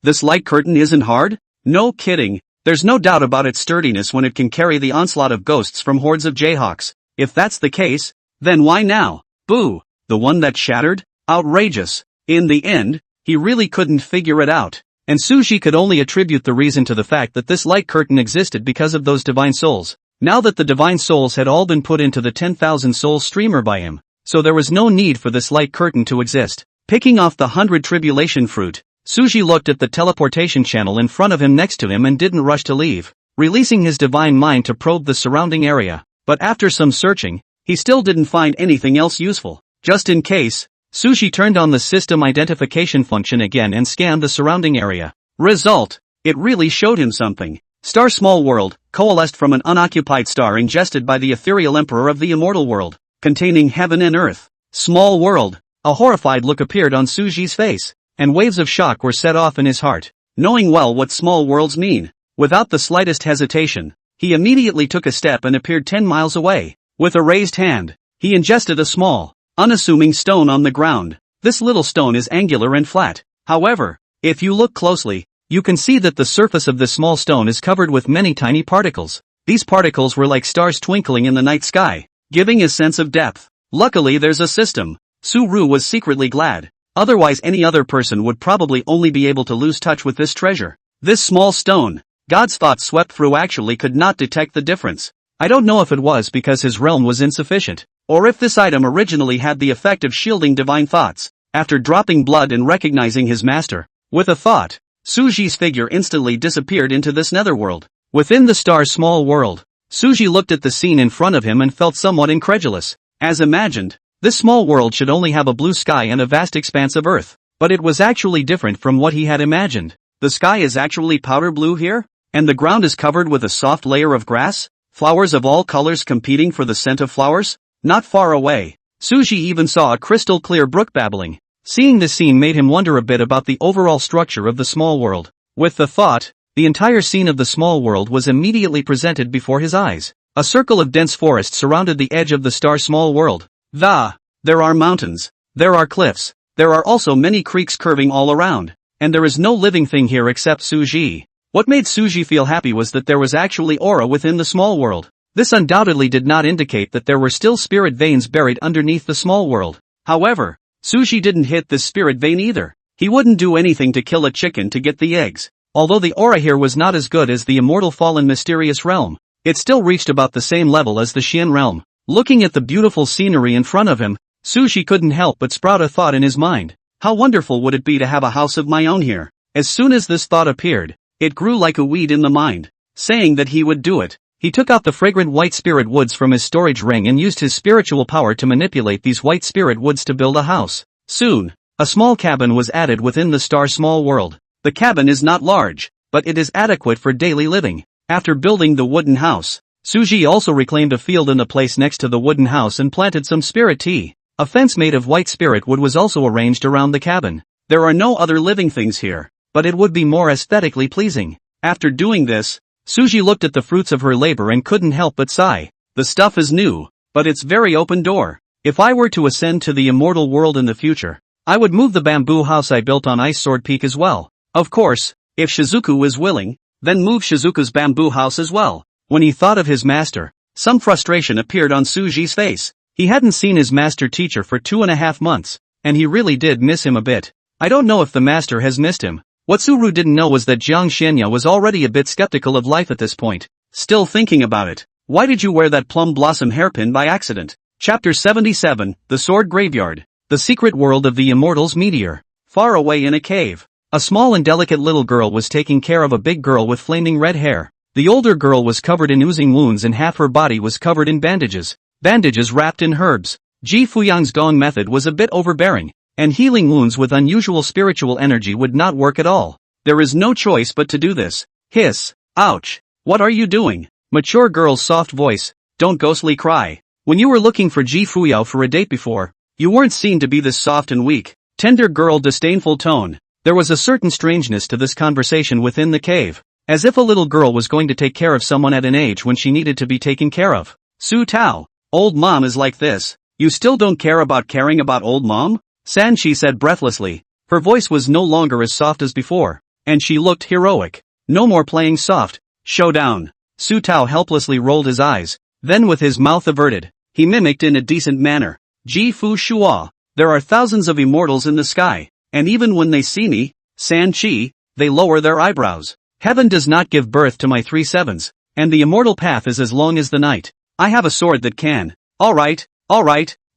This light curtain isn't hard? No kidding. There's no doubt about its sturdiness when it can carry the onslaught of ghosts from hordes of Jayhawks. If that's the case, then why now? Boo! The one that shattered? Outrageous. In the end, he really couldn't figure it out. And Suji could only attribute the reason to the fact that this light curtain existed because of those divine souls. Now that the divine souls had all been put into the 10,000 soul streamer by him, so there was no need for this light curtain to exist. Picking off the 100 tribulation fruit, Suji looked at the teleportation channel in front of him next to him and didn't rush to leave, releasing his divine mind to probe the surrounding area. But after some searching, he still didn't find anything else useful. Just in case, Suji turned on the system identification function again and scanned the surrounding area. Result: it really showed him something. Star Small World, coalesced from an unoccupied star ingested by the ethereal emperor of the immortal world, containing heaven and earth. Small world. A horrified look appeared on Suji's face, and waves of shock were set off in his heart. Knowing well what small worlds mean, without the slightest hesitation, he immediately took a step and appeared 10 miles away. With a raised hand, he ingested a small, unassuming stone on the ground. This little stone is angular and flat. However, if you look closely, you can see that the surface of this small stone is covered with many tiny particles. These particles were like stars twinkling in the night sky, giving a sense of depth. Luckily there's a system. Su-Ru was secretly glad. Otherwise any other person would probably only be able to lose touch with this treasure. This small stone, God's thoughts swept through actually could not detect the difference. I don't know if it was because his realm was insufficient, or if this item originally had the effect of shielding divine thoughts. After dropping blood and recognizing his master, with a thought, Suji's figure instantly disappeared into this netherworld. Within the star's small world, Suji looked at the scene in front of him and felt somewhat incredulous. As imagined, this small world should only have a blue sky and a vast expanse of earth. But it was actually different from what he had imagined. The sky is actually powder blue here? And the ground is covered with a soft layer of grass? Flowers of all colors competing for the scent of flowers? Not far away, Suji even saw a crystal clear brook babbling. Seeing this scene made him wonder a bit about the overall structure of the small world. With the thought, the entire scene of the small world was immediately presented before his eyes. A circle of dense forest surrounded the edge of the star small world. There are mountains. There are cliffs. There are also many creeks curving all around. And there is no living thing here except Suji. What made Suji feel happy was that there was actually aura within the small world. This undoubtedly did not indicate that there were still spirit veins buried underneath the small world. However, Suji didn't hit this spirit vein either. He wouldn't do anything to kill a chicken to get the eggs. Although the aura here was not as good as the immortal fallen mysterious realm, it still reached about the same level as the Xian realm. Looking at the beautiful scenery in front of him, Suji couldn't help but sprout a thought in his mind. How wonderful would it be to have a house of my own here? As soon as this thought appeared, it grew like a weed in the mind. Saying that he would do it, he took out the fragrant white spirit woods from his storage ring and used his spiritual power to manipulate these white spirit woods to build a house. Soon, a small cabin was added within the star small world. The cabin is not large, but it is adequate for daily living. After building the wooden house, Suji also reclaimed a field in the place next to the wooden house and planted some spirit tea. A fence made of white spirit wood was also arranged around the cabin. There are no other living things here, but it would be more aesthetically pleasing. After doing this, Suji looked at the fruits of her labor and couldn't help but sigh. The stuff is new, but it's very open door. If I were to ascend to the immortal world in the future, I would move the bamboo house I built on Ice Sword Peak as well. Of course, if Shizuku is willing, then move Shizuku's bamboo house as well. When he thought of his master, some frustration appeared on Suji's face. He hadn't seen his master teacher for 2.5 months, and he really did miss him a bit. I don't know if the master has missed him. What Suru didn't know was that Jiang Xianya was already a bit skeptical of life at this point. Still thinking about it. Why did you wear that plum blossom hairpin by accident? Chapter 77, The Sword Graveyard. The secret world of the Immortals Meteor. Far away in a cave, a small and delicate little girl was taking care of a big girl with flaming red hair. The older girl was covered in oozing wounds and half her body was covered in bandages. Bandages wrapped in herbs. Ji Fuyang's gong method was a bit overbearing, and healing wounds with unusual spiritual energy would not work at all. There is no choice but to do this. Hiss. Ouch. What are you doing? Mature girl's soft voice. Don't ghostly cry. When you were looking for Ji Fuyao for a date before, you weren't seen to be this soft and weak. Tender girl disdainful tone. There was a certain strangeness to this conversation within the cave, as if a little girl was going to take care of someone at an age when she needed to be taken care of. Su Tao. Old mom is like this. You still don't care about caring about old mom? San, she said breathlessly. Her voice was no longer as soft as before, and she looked heroic. No more playing soft. Showdown. Su Tao helplessly rolled his eyes, then with his mouth averted, he mimicked in a decent manner. Ji Fu Shua. There are thousands of immortals in the sky, and even when they see me, San Chi, they lower their eyebrows. Heaven does not give birth to my 3 sevens, and the immortal path is as long as the night. I have a sword that can. Alright,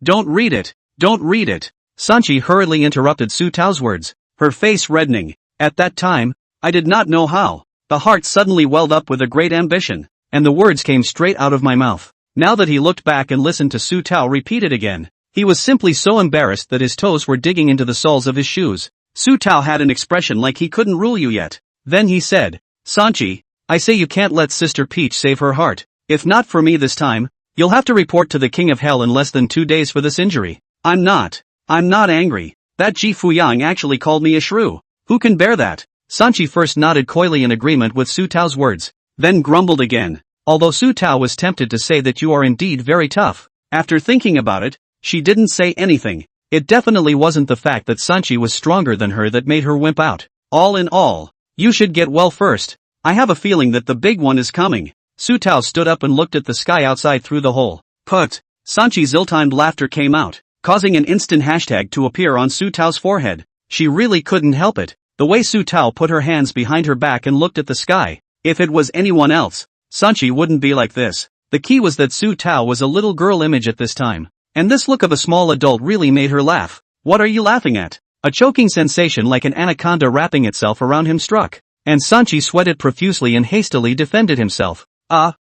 don't read it, don't read it. Sanchi hurriedly interrupted Su Tao's words, her face reddening. At that time, I did not know how. The heart suddenly welled up with a great ambition, and the words came straight out of my mouth. Now that he looked back and listened to Su Tao repeat it again, he was simply so embarrassed that his toes were digging into the soles of his shoes. Su Tao had an expression like he couldn't rule you yet. Then he said, Sanchi, I say you can't let Sister Peach save her heart. If not for me this time, you'll have to report to the King of Hell in less than 2 days for this injury. I'm not angry. That Ji Fuyang actually called me a shrew. Who can bear that? Sanchi first nodded coyly in agreement with Su Tao's words, then grumbled again. Although Su Tao was tempted to say that you are indeed very tough, after thinking about it, she didn't say anything. It definitely wasn't the fact that Sanchi was stronger than her that made her wimp out. All in all, you should get well first. I have a feeling that the big one is coming. Su Tao stood up and looked at the sky outside through the hole. Put. Sanchi's ill-timed laughter came out, causing an instant hashtag to appear on Su Tao's forehead. She really couldn't help it. The way Su Tao put her hands behind her back and looked at the sky. If it was anyone else, Sanchi wouldn't be like this. The key was that Su Tao was a little girl image at this time. And this look of a small adult really made her laugh. What are you laughing at? A choking sensation like an anaconda wrapping itself around him struck. And Sanchi sweated profusely and hastily defended himself.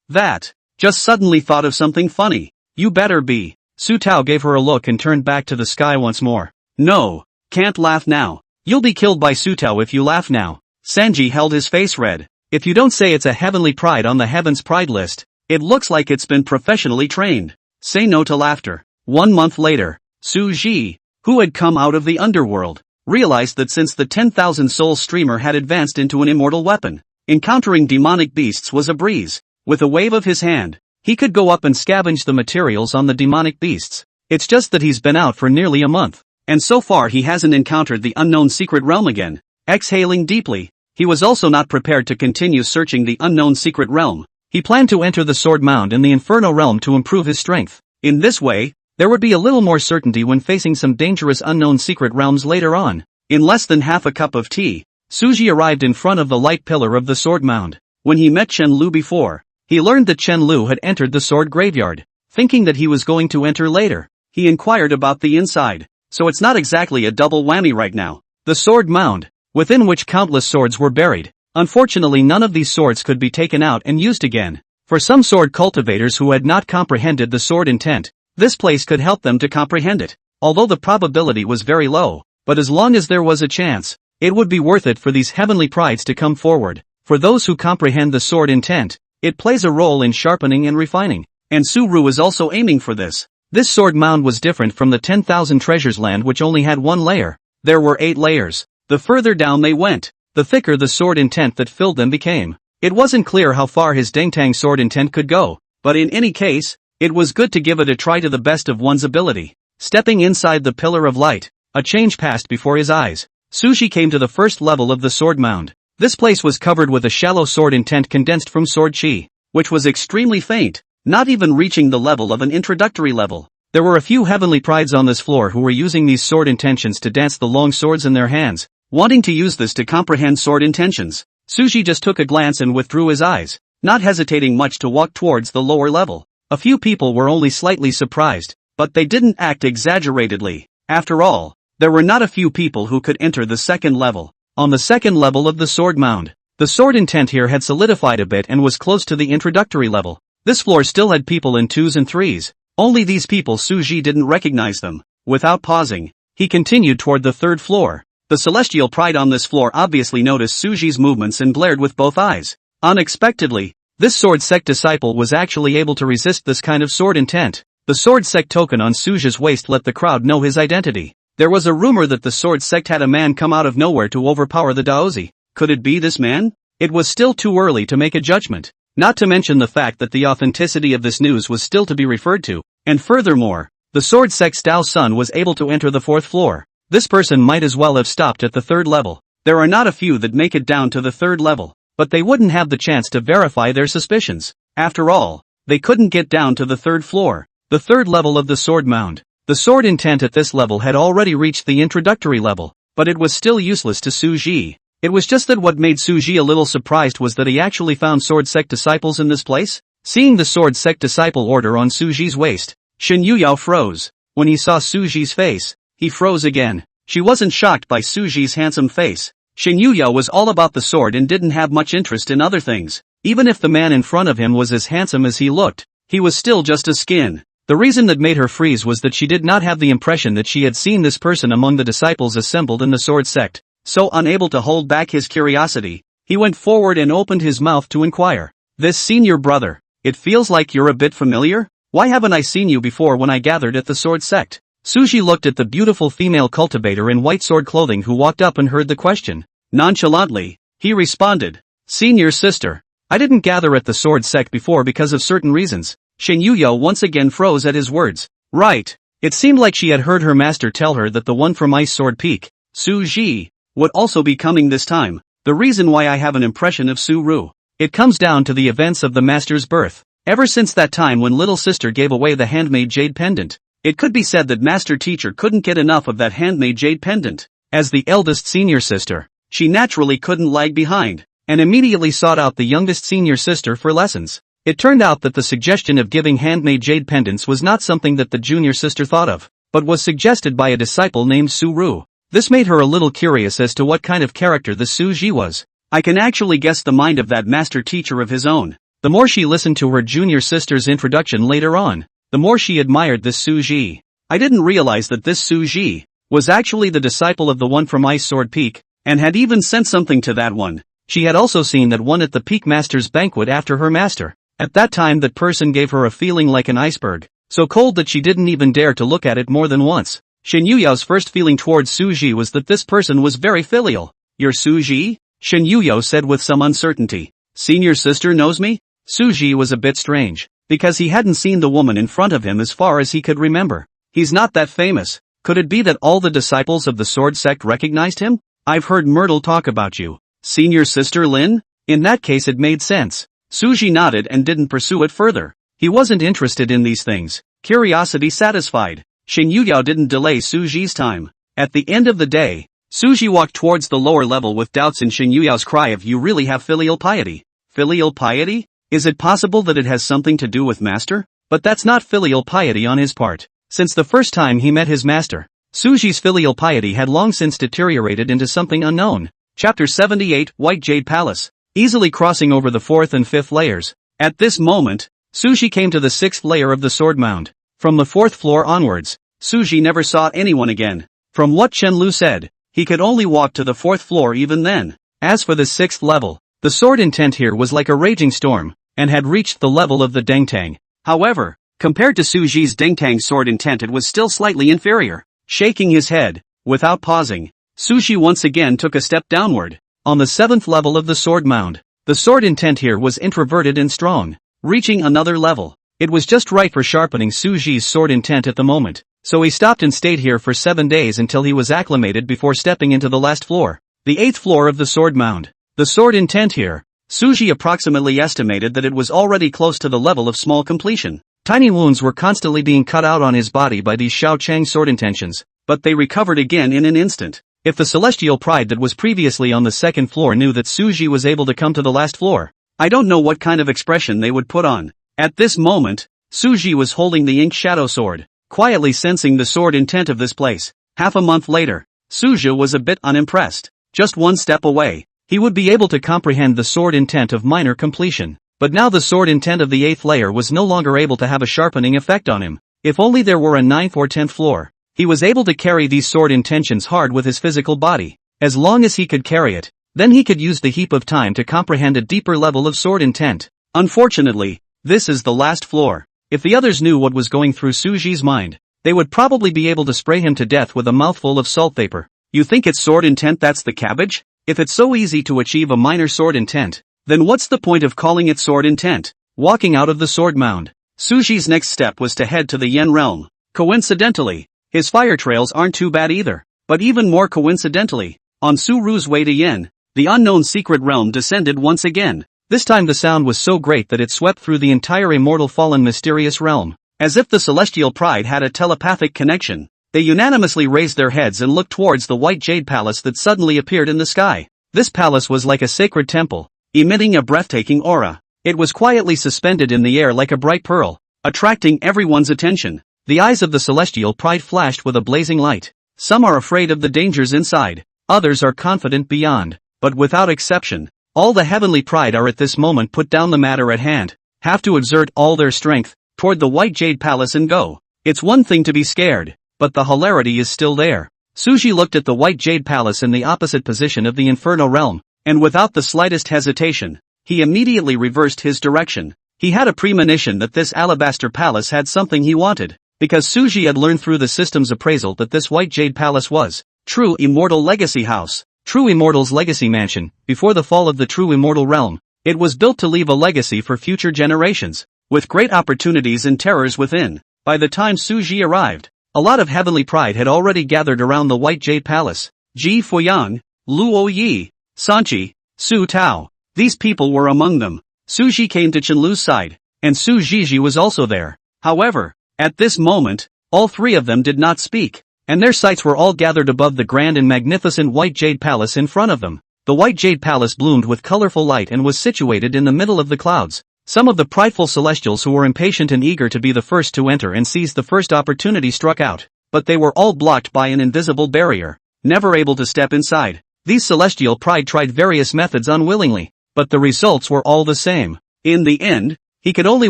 That. Just suddenly thought of something funny. You better be. Su Tao gave her a look and turned back to the sky once more. No. Can't laugh now. You'll be killed by Su Tao if you laugh now. Sanji held his face red. If you don't say it's a heavenly pride on the heavens pride list, it looks like it's been professionally trained. Say no to laughter. 1 month later, Su Ji, who had come out of the underworld, realized that since the 10,000 soul streamer had advanced into an immortal weapon, encountering demonic beasts was a breeze. With a wave of his hand, he could go up and scavenge the materials on the demonic beasts. It's just that he's been out for nearly a month, and so far he hasn't encountered the unknown secret realm again. Exhaling deeply, he was also not prepared to continue searching the unknown secret realm. He planned to enter the sword mound in the Inferno realm to improve his strength. In this way, there would be a little more certainty when facing some dangerous unknown secret realms later on. In less than half a cup of tea, Suji arrived in front of the light pillar of the sword mound. When he met Chen Lu before, he learned that Chen Lu had entered the sword graveyard. Thinking that he was going to enter later, he inquired about the inside. So it's not exactly a double whammy right now. The sword mound, within which countless swords were buried. Unfortunately, none of these swords could be taken out and used again. For some sword cultivators who had not comprehended the sword intent, this place could help them to comprehend it. Although the probability was very low, but as long as there was a chance, it would be worth it for these heavenly prides to come forward. For those who comprehend the sword intent, it plays a role in sharpening and refining. And Su-Ru is also aiming for this. This sword mound was different from the 10,000 treasures land which only had one layer. There were 8 layers. The further down they went, the thicker the sword intent that filled them became. It wasn't clear how far his Dengtang sword intent could go, but in any case, it was good to give it a try to the best of one's ability. Stepping inside the pillar of light, a change passed before his eyes. Suji came to the first level of the sword mound. This place was covered with a shallow sword intent condensed from sword chi, which was extremely faint, not even reaching the level of an introductory level. There were a few heavenly prides on this floor who were using these sword intentions to dance the long swords in their hands, wanting to use this to comprehend sword intentions. Suji just took a glance and withdrew his eyes, not hesitating much to walk towards the lower level. A few people were only slightly surprised, but they didn't act exaggeratedly. After all, there were not a few people who could enter the second level. On the second level of the sword mound, the sword intent here had solidified a bit and was close to the introductory level. This floor still had people in 2s and 3s. Only these people Suji didn't recognize them. Without pausing, he continued toward the third floor. The celestial pride on this floor obviously noticed Suji's movements and glared with both eyes. Unexpectedly, this sword sect disciple was actually able to resist this kind of sword intent. The sword sect token on Suji's waist let the crowd know his identity. There was a rumor that the sword sect had a man come out of nowhere to overpower the Daozi. Could it be this man? It was still too early to make a judgment. Not to mention the fact that the authenticity of this news was still to be referred to. And furthermore, the sword sect's Dao Sun was able to enter the fourth floor. This person might as well have stopped at the third level. There are not a few that make it down to the third level, but they wouldn't have the chance to verify their suspicions. After all, they couldn't get down to the third floor, the third level of the sword mound. The sword intent at this level had already reached the introductory level, but it was still useless to Suji. It was just that what made Suji a little surprised was that he actually found sword sect disciples in this place. Seeing the sword sect disciple order on Suji's waist, Shin Yuyao froze. When he saw Suji's face, he froze again. She wasn't shocked by Suji's handsome face. Shin Yuyao was all about the sword and didn't have much interest in other things. Even if the man in front of him was as handsome as he looked, he was still just a skin. The reason that made her freeze was that she did not have the impression that she had seen this person among the disciples assembled in the sword sect. So unable to hold back his curiosity, he went forward and opened his mouth to inquire. This senior brother, it feels like you're a bit familiar? Why haven't I seen you before when I gathered at the sword sect? Suji looked at the beautiful female cultivator in white sword clothing who walked up and heard the question. Nonchalantly, he responded, Senior sister, I didn't gather at the sword sect before because of certain reasons. Shin Yuyao once again froze at his words. Right. It seemed like she had heard her master tell her that the one from Ice Sword Peak, Suji, would also be coming this time. The reason why I have an impression of Su-Ru, it comes down to the events of the master's birth. Ever since that time when little sister gave away the handmade jade pendant, it could be said that master teacher couldn't get enough of that handmade jade pendant. As the eldest senior sister, she naturally couldn't lag behind, and immediately sought out the youngest senior sister for lessons. It turned out that the suggestion of giving handmade jade pendants was not something that the junior sister thought of, but was suggested by a disciple named Su-Ru. This made her a little curious as to what kind of character the Su-Ji was. I can actually guess the mind of that master teacher of his own. The more she listened to her junior sister's introduction later on, the more she admired this Su-Ji. I didn't realize that this Su-Ji was actually the disciple of the one from Ice Sword Peak, and had even sent something to that one. She had also seen that one at the Peak Master's banquet after her master. At that time that person gave her a feeling like an iceberg, so cold that she didn't even dare to look at it more than once. Shin Yuyao's first feeling towards Suji was that this person was very filial. You're Suji? Shin Yuyao said with some uncertainty. Senior sister knows me? Suji was a bit strange, because he hadn't seen the woman in front of him as far as he could remember. He's not that famous. Could it be that all the disciples of the sword sect recognized him? I've heard Myrtle talk about you. Senior sister Lin? In that case it made sense. Suji nodded and didn't pursue it further. He wasn't interested in these things. Curiosity satisfied, Shin Yuyao didn't delay Suji's time. At the end of the day, Suji walked towards the lower level with doubts in Shin Yuyao's cry of "You really have filial piety?" Filial piety? Is it possible that it has something to do with master? But that's not filial piety on his part. Since the first time he met his master, Suji's filial piety had long since deteriorated into something unknown. Chapter 78, White Jade Palace. Easily crossing over the 4th and 5th layers. At this moment, Suji came to the 6th layer of the sword mound. From the 4th floor onwards, Suji never saw anyone again. From what Chen Lu said, he could only walk to the 4th floor even then. As for the 6th level, the sword intent here was like a raging storm, and had reached the level of the Dengtang. However, compared to Suji's Dengtang sword intent, it was still slightly inferior. Shaking his head, without pausing, Suji once again took a step downward. On the 7th level of the sword mound, the sword intent here was introverted and strong, reaching another level. It was just right for sharpening Suji's sword intent at the moment, so he stopped and stayed here for 7 days until he was acclimated before stepping into the last floor, the 8th floor of the sword mound. The sword intent here, Suji approximately estimated that it was already close to the level of small completion. Tiny wounds were constantly being cut out on his body by these Xiao Chang sword intentions, but they recovered again in an instant. If the celestial pride that was previously on the 2nd floor knew that Suji was able to come to the last floor, I don't know what kind of expression they would put on. At this moment, Suji was holding the ink shadow sword, quietly sensing the sword intent of this place. Half a month later, Suji was a bit unimpressed. Just one step away, he would be able to comprehend the sword intent of minor completion. But now the sword intent of the 8th layer was no longer able to have a sharpening effect on him. If only there were a 9th or 10th floor, he was able to carry these sword intentions hard with his physical body. As long as he could carry it, then he could use the heap of time to comprehend a deeper level of sword intent. Unfortunately, this is the last floor. If the others knew what was going through Suji's mind, they would probably be able to spray him to death with a mouthful of salt vapor. You think it's sword intent that's the cabbage? If it's so easy to achieve a minor sword intent, then what's the point of calling it sword intent? Walking out of the sword mound, Suji's next step was to head to the Yen realm. Coincidentally, his fire trails aren't too bad either. But even more coincidentally, on Suru's way to Yen, the unknown secret realm descended once again. This time the sound was so great that it swept through the entire immortal fallen mysterious realm. As if the celestial pride had a telepathic connection, they unanimously raised their heads and looked towards the white jade palace that suddenly appeared in the sky. This palace was like a sacred temple, emitting a breathtaking aura. It was quietly suspended in the air like a bright pearl, attracting everyone's attention. The eyes of the celestial pride flashed with a blazing light. Some are afraid of the dangers inside, others are confident beyond, but without exception, all the heavenly pride are at this moment put down the matter at hand, have to exert all their strength toward the white jade palace and go. It's one thing to be scared, but the hilarity is still there. Suji looked at the white jade palace in the opposite position of the inferno realm, and without the slightest hesitation, he immediately reversed his direction. He had a premonition that this alabaster palace had something he wanted, because Suji had learned through the system's appraisal that this white jade palace was True Immortal Legacy House, True Immortal's legacy mansion. Before the fall of the True Immortal realm, it was built to leave a legacy for future generations, with great opportunities and terrors within. By the time Suji arrived, a lot of heavenly pride had already gathered around the white jade palace. Ji Fuyang, Luo Yi, Sanchi, Su Tao. These people were among them. Suji came to Chenlu's side, and Su Jiji was also there. However, at this moment, all three of them did not speak, and their sights were all gathered above the grand and magnificent white jade palace in front of them. The white jade palace bloomed with colorful light and was situated in the middle of the clouds. Some of the prideful celestials who were impatient and eager to be the first to enter and seize the first opportunity struck out, but they were all blocked by an invisible barrier, never able to step inside. These celestial pride tried various methods unwillingly, but the results were all the same. In the end, he could only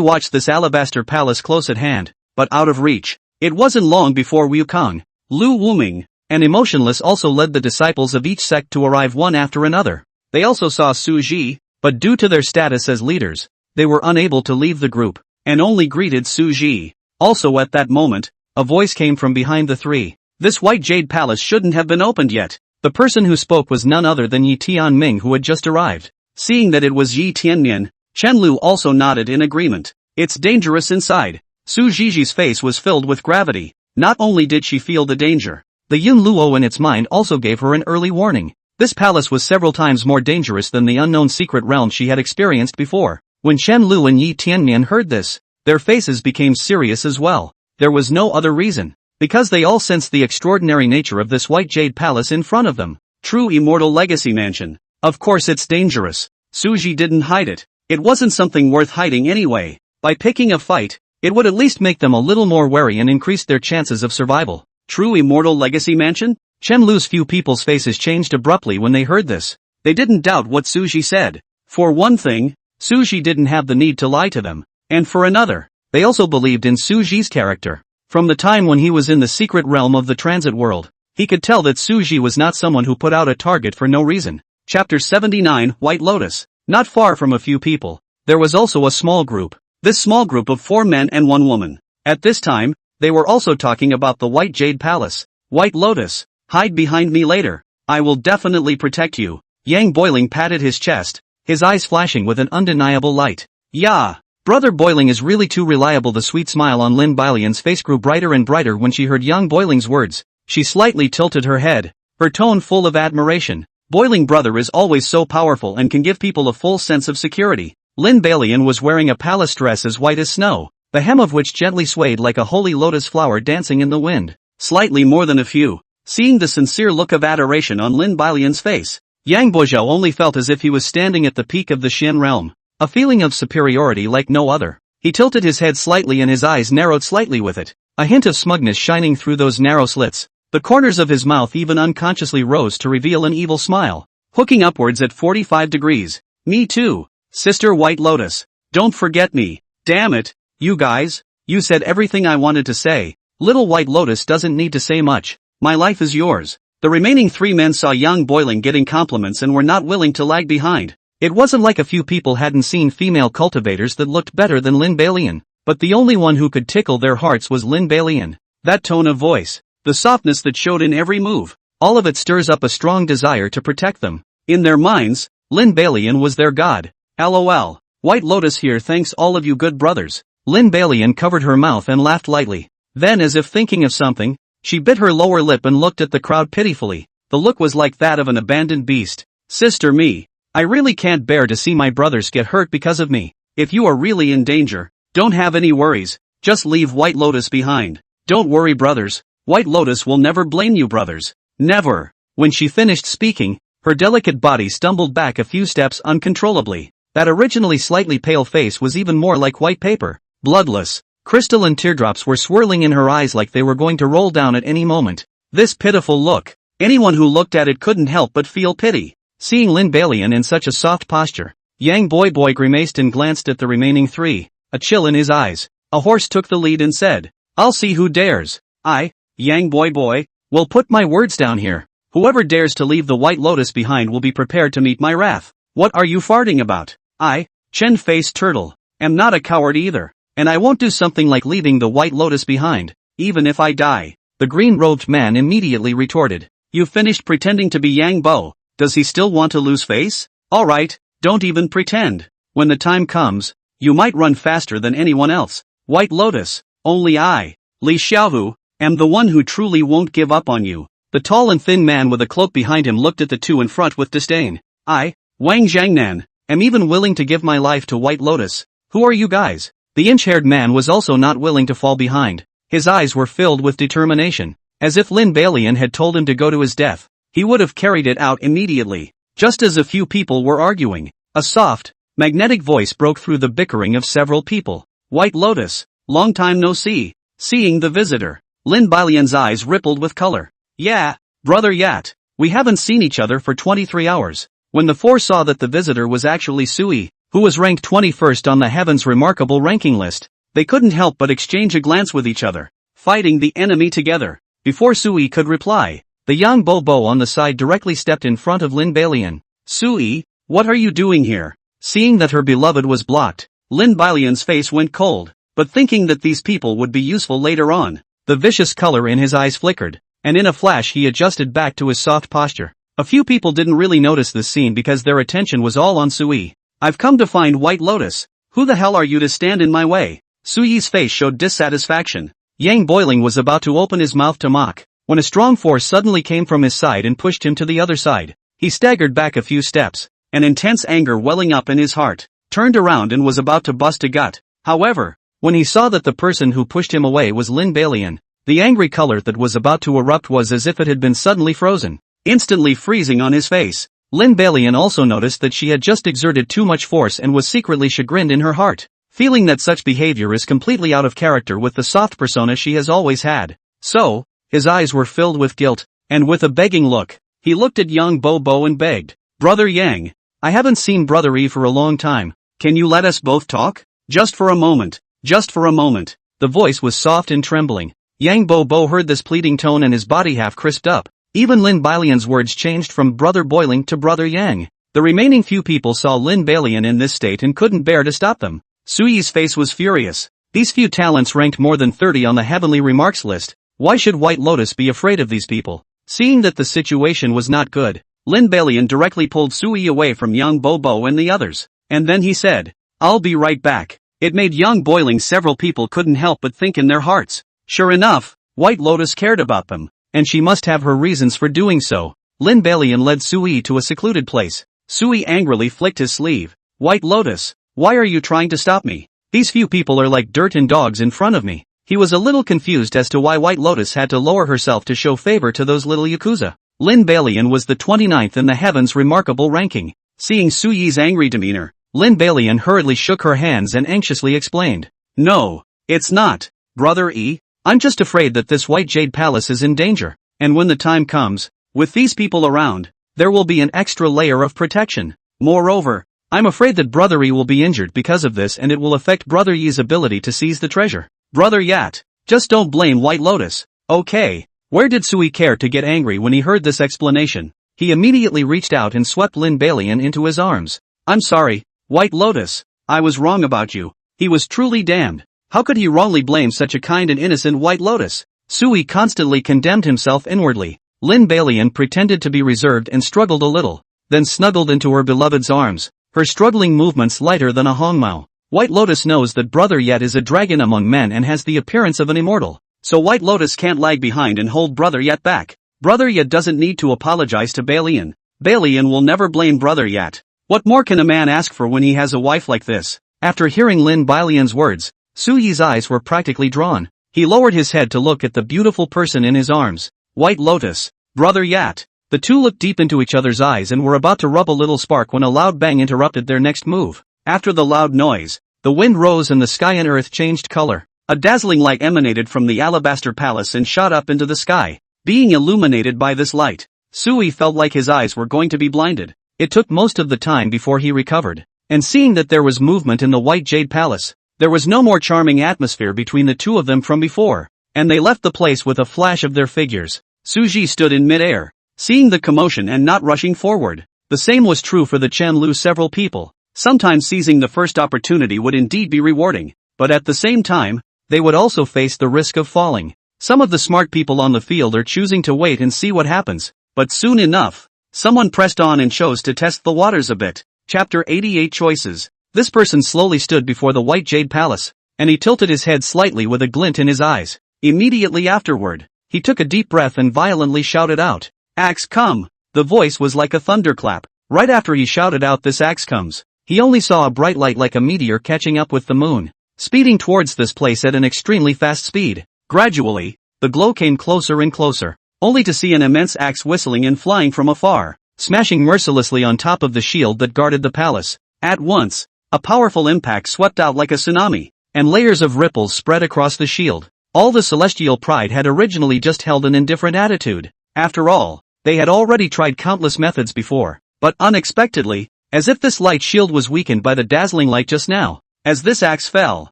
watch this alabaster palace close at hand, but out of reach. It wasn't long before Wukong, Lu Wuming, and Emotionless also led the disciples of each sect to arrive one after another. They also saw Su Ji, but due to their status as leaders, they were unable to leave the group, and only greeted Su Ji. Also at that moment, a voice came from behind the three. This white jade palace shouldn't have been opened yet. The person who spoke was none other than Yi Tianming, who had just arrived. Seeing that it was Yi Tianmian, Chen Lu also nodded in agreement. It's dangerous inside. Su Jiji's face was filled with gravity. Not only did she feel the danger, the Yun Luo in its mind also gave her an early warning. This palace was several times more dangerous than the unknown secret realm she had experienced before. When Chen Lu and Yi Tianmian heard this, their faces became serious as well. There was no other reason. Because they all sensed the extraordinary nature of this white jade palace in front of them. True immortal legacy mansion. Of course it's dangerous. Suji didn't hide it. It wasn't something worth hiding anyway. By picking a fight, it would at least make them a little more wary and increase their chances of survival. True immortal legacy mansion? Chen Lu's few people's faces changed abruptly when they heard this. They didn't doubt what Suji said. For one thing, Suji didn't have the need to lie to them. And for another, they also believed in Suji's character. From the time when he was in the secret realm of the transit world, he could tell that Suji was not someone who put out a target for no reason. Chapter 79, White Lotus. Not far from a few people, there was also a small group. This small group of 4 men and 1 woman. At this time, they were also talking about the White Jade Palace. White Lotus, hide behind me later. I will definitely protect you. Yang Boiling patted his chest, his eyes flashing with an undeniable light. Yeah. Brother Boiling is really too reliable. The sweet smile on Lin Bailian's face grew brighter and brighter when she heard Yang Boiling's words. She slightly tilted her head, her tone full of admiration. Boiling brother is always so powerful and can give people a full sense of security. Lin Bailian was wearing a palace dress as white as snow, the hem of which gently swayed like a holy lotus flower dancing in the wind. Slightly more than a few. Seeing the sincere look of adoration on Lin Bailian's face, Yang Boizhou only felt as if he was standing at the peak of the Xian realm. A feeling of superiority like no other. He tilted his head slightly and his eyes narrowed slightly with it, a hint of smugness shining through those narrow slits. The corners of his mouth even unconsciously rose to reveal an evil smile, hooking upwards at 45 degrees. Me too, Sister White Lotus. Don't forget me. Damn it, you guys. You said everything I wanted to say. Little White Lotus doesn't need to say much. My life is yours. The remaining 3 men saw Yang Boiling getting compliments and were not willing to lag behind. It wasn't like a few people hadn't seen female cultivators that looked better than Lin Bailian, but the only one who could tickle their hearts was Lin Bailian. That tone of voice, the softness that showed in every move, all of it stirs up a strong desire to protect them. In their minds, Lin Bailian was their god. LOL. White Lotus here thanks all of you good brothers. Lin Bailian covered her mouth and laughed lightly. Then as if thinking of something, she bit her lower lip and looked at the crowd pitifully. The look was like that of an abandoned beast. Sister me. I really can't bear to see my brothers get hurt because of me. If you are really in danger, don't have any worries, just leave White Lotus behind. Don't worry brothers, White Lotus will never blame you brothers. Never. When she finished speaking, her delicate body stumbled back a few steps uncontrollably. That originally slightly pale face was even more like white paper, bloodless. Crystalline teardrops were swirling in her eyes like they were going to roll down at any moment. This pitiful look, anyone who looked at it couldn't help but feel pity. Seeing Lin Bailian in such a soft posture, Yang Boy grimaced and glanced at the remaining 3, a chill in his eyes. A horse took the lead and said, I'll see who dares. I, Yang Boy, will put my words down here. Whoever dares to leave the White Lotus behind will be prepared to meet my wrath. What are you farting about? I, Chen-faced turtle, am not a coward either, and I won't do something like leaving the White Lotus behind, even if I die. The green-robed man immediately retorted. You finished pretending to be Yang Bo. Does he still want to lose face? Alright, don't even pretend. When the time comes, you might run faster than anyone else. White Lotus, only I, Li Xiaohu, am the one who truly won't give up on you. The tall and thin man with a cloak behind him looked at the 2 in front with disdain. I, Wang Jiangnan, am even willing to give my life to White Lotus. Who are you guys? The inch-haired man was also not willing to fall behind. His eyes were filled with determination, as if Lin Bailian had told him to go to his death. He would have carried it out immediately. Just as a few people were arguing, a soft, magnetic voice broke through the bickering of several people. White Lotus, long time no see. Seeing the visitor, Lin Bailian's eyes rippled with color. Yeah, brother Yat, we haven't seen each other for 23 hours. When the 4 saw that the visitor was actually Sui, who was ranked 21st on the Heaven's remarkable ranking list, they couldn't help but exchange a glance with each other, fighting the enemy together. Before Sui could reply, the young Bo on the side directly stepped in front of Lin Bailian. Sui, what are you doing here? Seeing that her beloved was blocked, Lin Bailian's face went cold, but thinking that these people would be useful later on, the vicious color in his eyes flickered, and in a flash he adjusted back to his soft posture. A few people didn't really notice this scene because their attention was all on Sui. I've come to find White Lotus. Who the hell are you to stand in my way? Sui's face showed dissatisfaction. Yang Boiling was about to open his mouth to mock, when a strong force suddenly came from his side and pushed him to the other side. He staggered back a few steps, an intense anger welling up in his heart. turned around and was about to bust a gut. However, when he saw that the person who pushed him away was Lin Balian, the angry color that was about to erupt was as if it had been suddenly frozen, instantly freezing on his face. Lin Balian also noticed that she had just exerted too much force and was secretly chagrined in her heart, feeling that such behavior is completely out of character with the soft persona she has always had. So, his eyes were filled with guilt, and with a begging look, he looked at young Bo and begged, "Brother Yang, I haven't seen Brother Yi for a long time. Can you let us both talk? Just for a moment. Just for a moment." The voice was soft and trembling. Yang Bo heard this pleading tone and his body half crisped up. Even Lin Balian's words changed from Brother Boiling to Brother Yang. The remaining few people saw Lin Balian in this state and couldn't bear to stop them. Suyi's face was furious. These few talents ranked more than 30 on the heavenly remarks list. Why should White Lotus be afraid of these people? Seeing that the situation was not good, Lin Balian directly pulled Suyi away from young Bo and the others. And then he said, "I'll be right back." It made young Boiling several people couldn't help but think in their hearts. Sure enough, White Lotus cared about them, and she must have her reasons for doing so. Lin Balian led Suyi to a secluded place. Suyi angrily flicked his sleeve. "White Lotus, why are you trying to stop me? These few people are like dirt and dogs in front of me." He was a little confused as to why White Lotus had to lower herself to show favor to those little yakuza. Lin Balian was the 29th in the heavens remarkable ranking. Seeing Suyi's angry demeanor, Lin Balian hurriedly shook her hands and anxiously explained, "No, it's not, Brother E. I'm just afraid that this White Jade Palace is in danger, and when the time comes, with these people around, there will be an extra layer of protection. Moreover, I'm afraid that Brother E will be injured because of this and it will affect Brother Yi's ability to seize the treasure. Brother Yat, just don't blame White Lotus, okay?" Where did Sui care to get angry when he heard this explanation? He immediately reached out and swept Lin Balian into his arms. "I'm sorry, White Lotus, I was wrong about you." He was truly damned. How could he wrongly blame such a kind and innocent White Lotus? Sui constantly condemned himself inwardly. Lin Balian pretended to be reserved and struggled a little, then snuggled into her beloved's arms, her struggling movements lighter than a hongmao. White Lotus knows that Brother Yet is a dragon among men and has the appearance of an immortal, so White Lotus can't lag behind and hold Brother Yet back. Brother Yet doesn't need to apologize to Balian. Balian will never blame Brother Yet. What more can a man ask for when he has a wife like this? After hearing Lin Balian's words, Suyi's eyes were practically drawn. He lowered his head to look at the beautiful person in his arms. "White Lotus, Brother Yat." The two looked deep into each other's eyes and were about to rub a little spark when a loud bang interrupted their next move. After the loud noise, the wind rose and the sky and earth changed color. A dazzling light emanated from the alabaster palace and shot up into the sky. Being illuminated by this light, Sui felt like his eyes were going to be blinded. It took most of the time before he recovered, and seeing that there was movement in the White Jade Palace, there was no more charming atmosphere between the two of them from before, and they left the place with a flash of their figures. Suji stood in mid-air, seeing the commotion and not rushing forward. The same was true for the Chen Lu. Several people. Sometimes seizing the first opportunity would indeed be rewarding, but at the same time, they would also face the risk of falling. Some of the smart people on the field are choosing to wait and see what happens, but soon enough, someone pressed on and chose to test the waters a bit. Chapter 88 Choices. This person slowly stood before the White Jade Palace, and he tilted his head slightly with a glint in his eyes. Immediately afterward, he took a deep breath and violently shouted out, "Axe come!" The voice was like a thunderclap. Right after he shouted out this axe comes, he only saw a bright light like a meteor catching up with the moon, speeding towards this place at an extremely fast speed. Gradually, the glow came closer and closer, only to see an immense axe whistling and flying from afar, smashing mercilessly on top of the shield that guarded the palace. At once, a powerful impact swept out like a tsunami, and layers of ripples spread across the shield. All the celestial pride had originally just held an indifferent attitude. After all, they had already tried countless methods before, but unexpectedly, as if this light shield was weakened by the dazzling light just now, as this axe fell,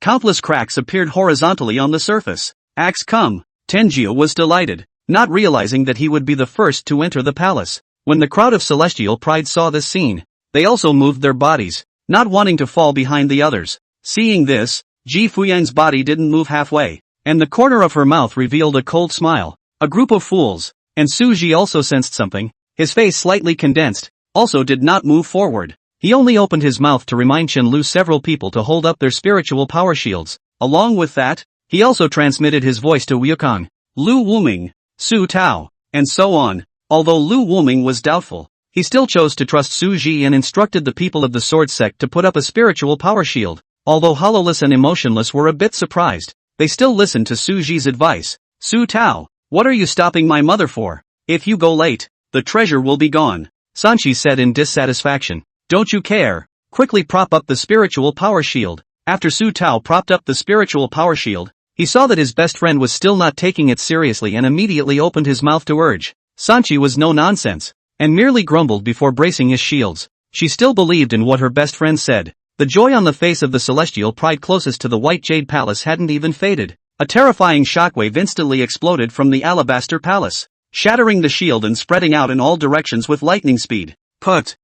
countless cracks appeared horizontally on the surface. Axe come! Tenjiu was delighted, not realizing that he would be the first to enter the palace. When the crowd of celestial pride saw this scene, they also moved their bodies, not wanting to fall behind the others. Seeing this, Ji Fuyang's body didn't move halfway, and the corner of her mouth revealed a cold smile. A group of fools, and Su Ji also sensed something. His face slightly condensed, also did not move forward. He only opened his mouth to remind Chen Lu several people to hold up their spiritual power shields. Along with that, he also transmitted his voice to Wukong, Lu Wuming, Su Tao, and so on. Although Lu Wuming was doubtful, he still chose to trust Su Ji and instructed the people of the sword sect to put up a spiritual power shield. Although hollowness and emotionless were a bit surprised, they still listened to Su Ji's advice. Su Tao, what are you stopping my mother for? If you go late, the treasure will be gone, Sanchi said in dissatisfaction. Don't you care? Quickly prop up the spiritual power shield. After Su Tao propped up the spiritual power shield, he saw that his best friend was still not taking it seriously and immediately opened his mouth to urge. Sanchi was no nonsense, and merely grumbled before bracing his shields. She still believed in what her best friend said. The joy on the face of the celestial pride closest to the White Jade Palace hadn't even faded. A terrifying shockwave instantly exploded from the Alabaster Palace, shattering the shield and spreading out in all directions with lightning speed. Put.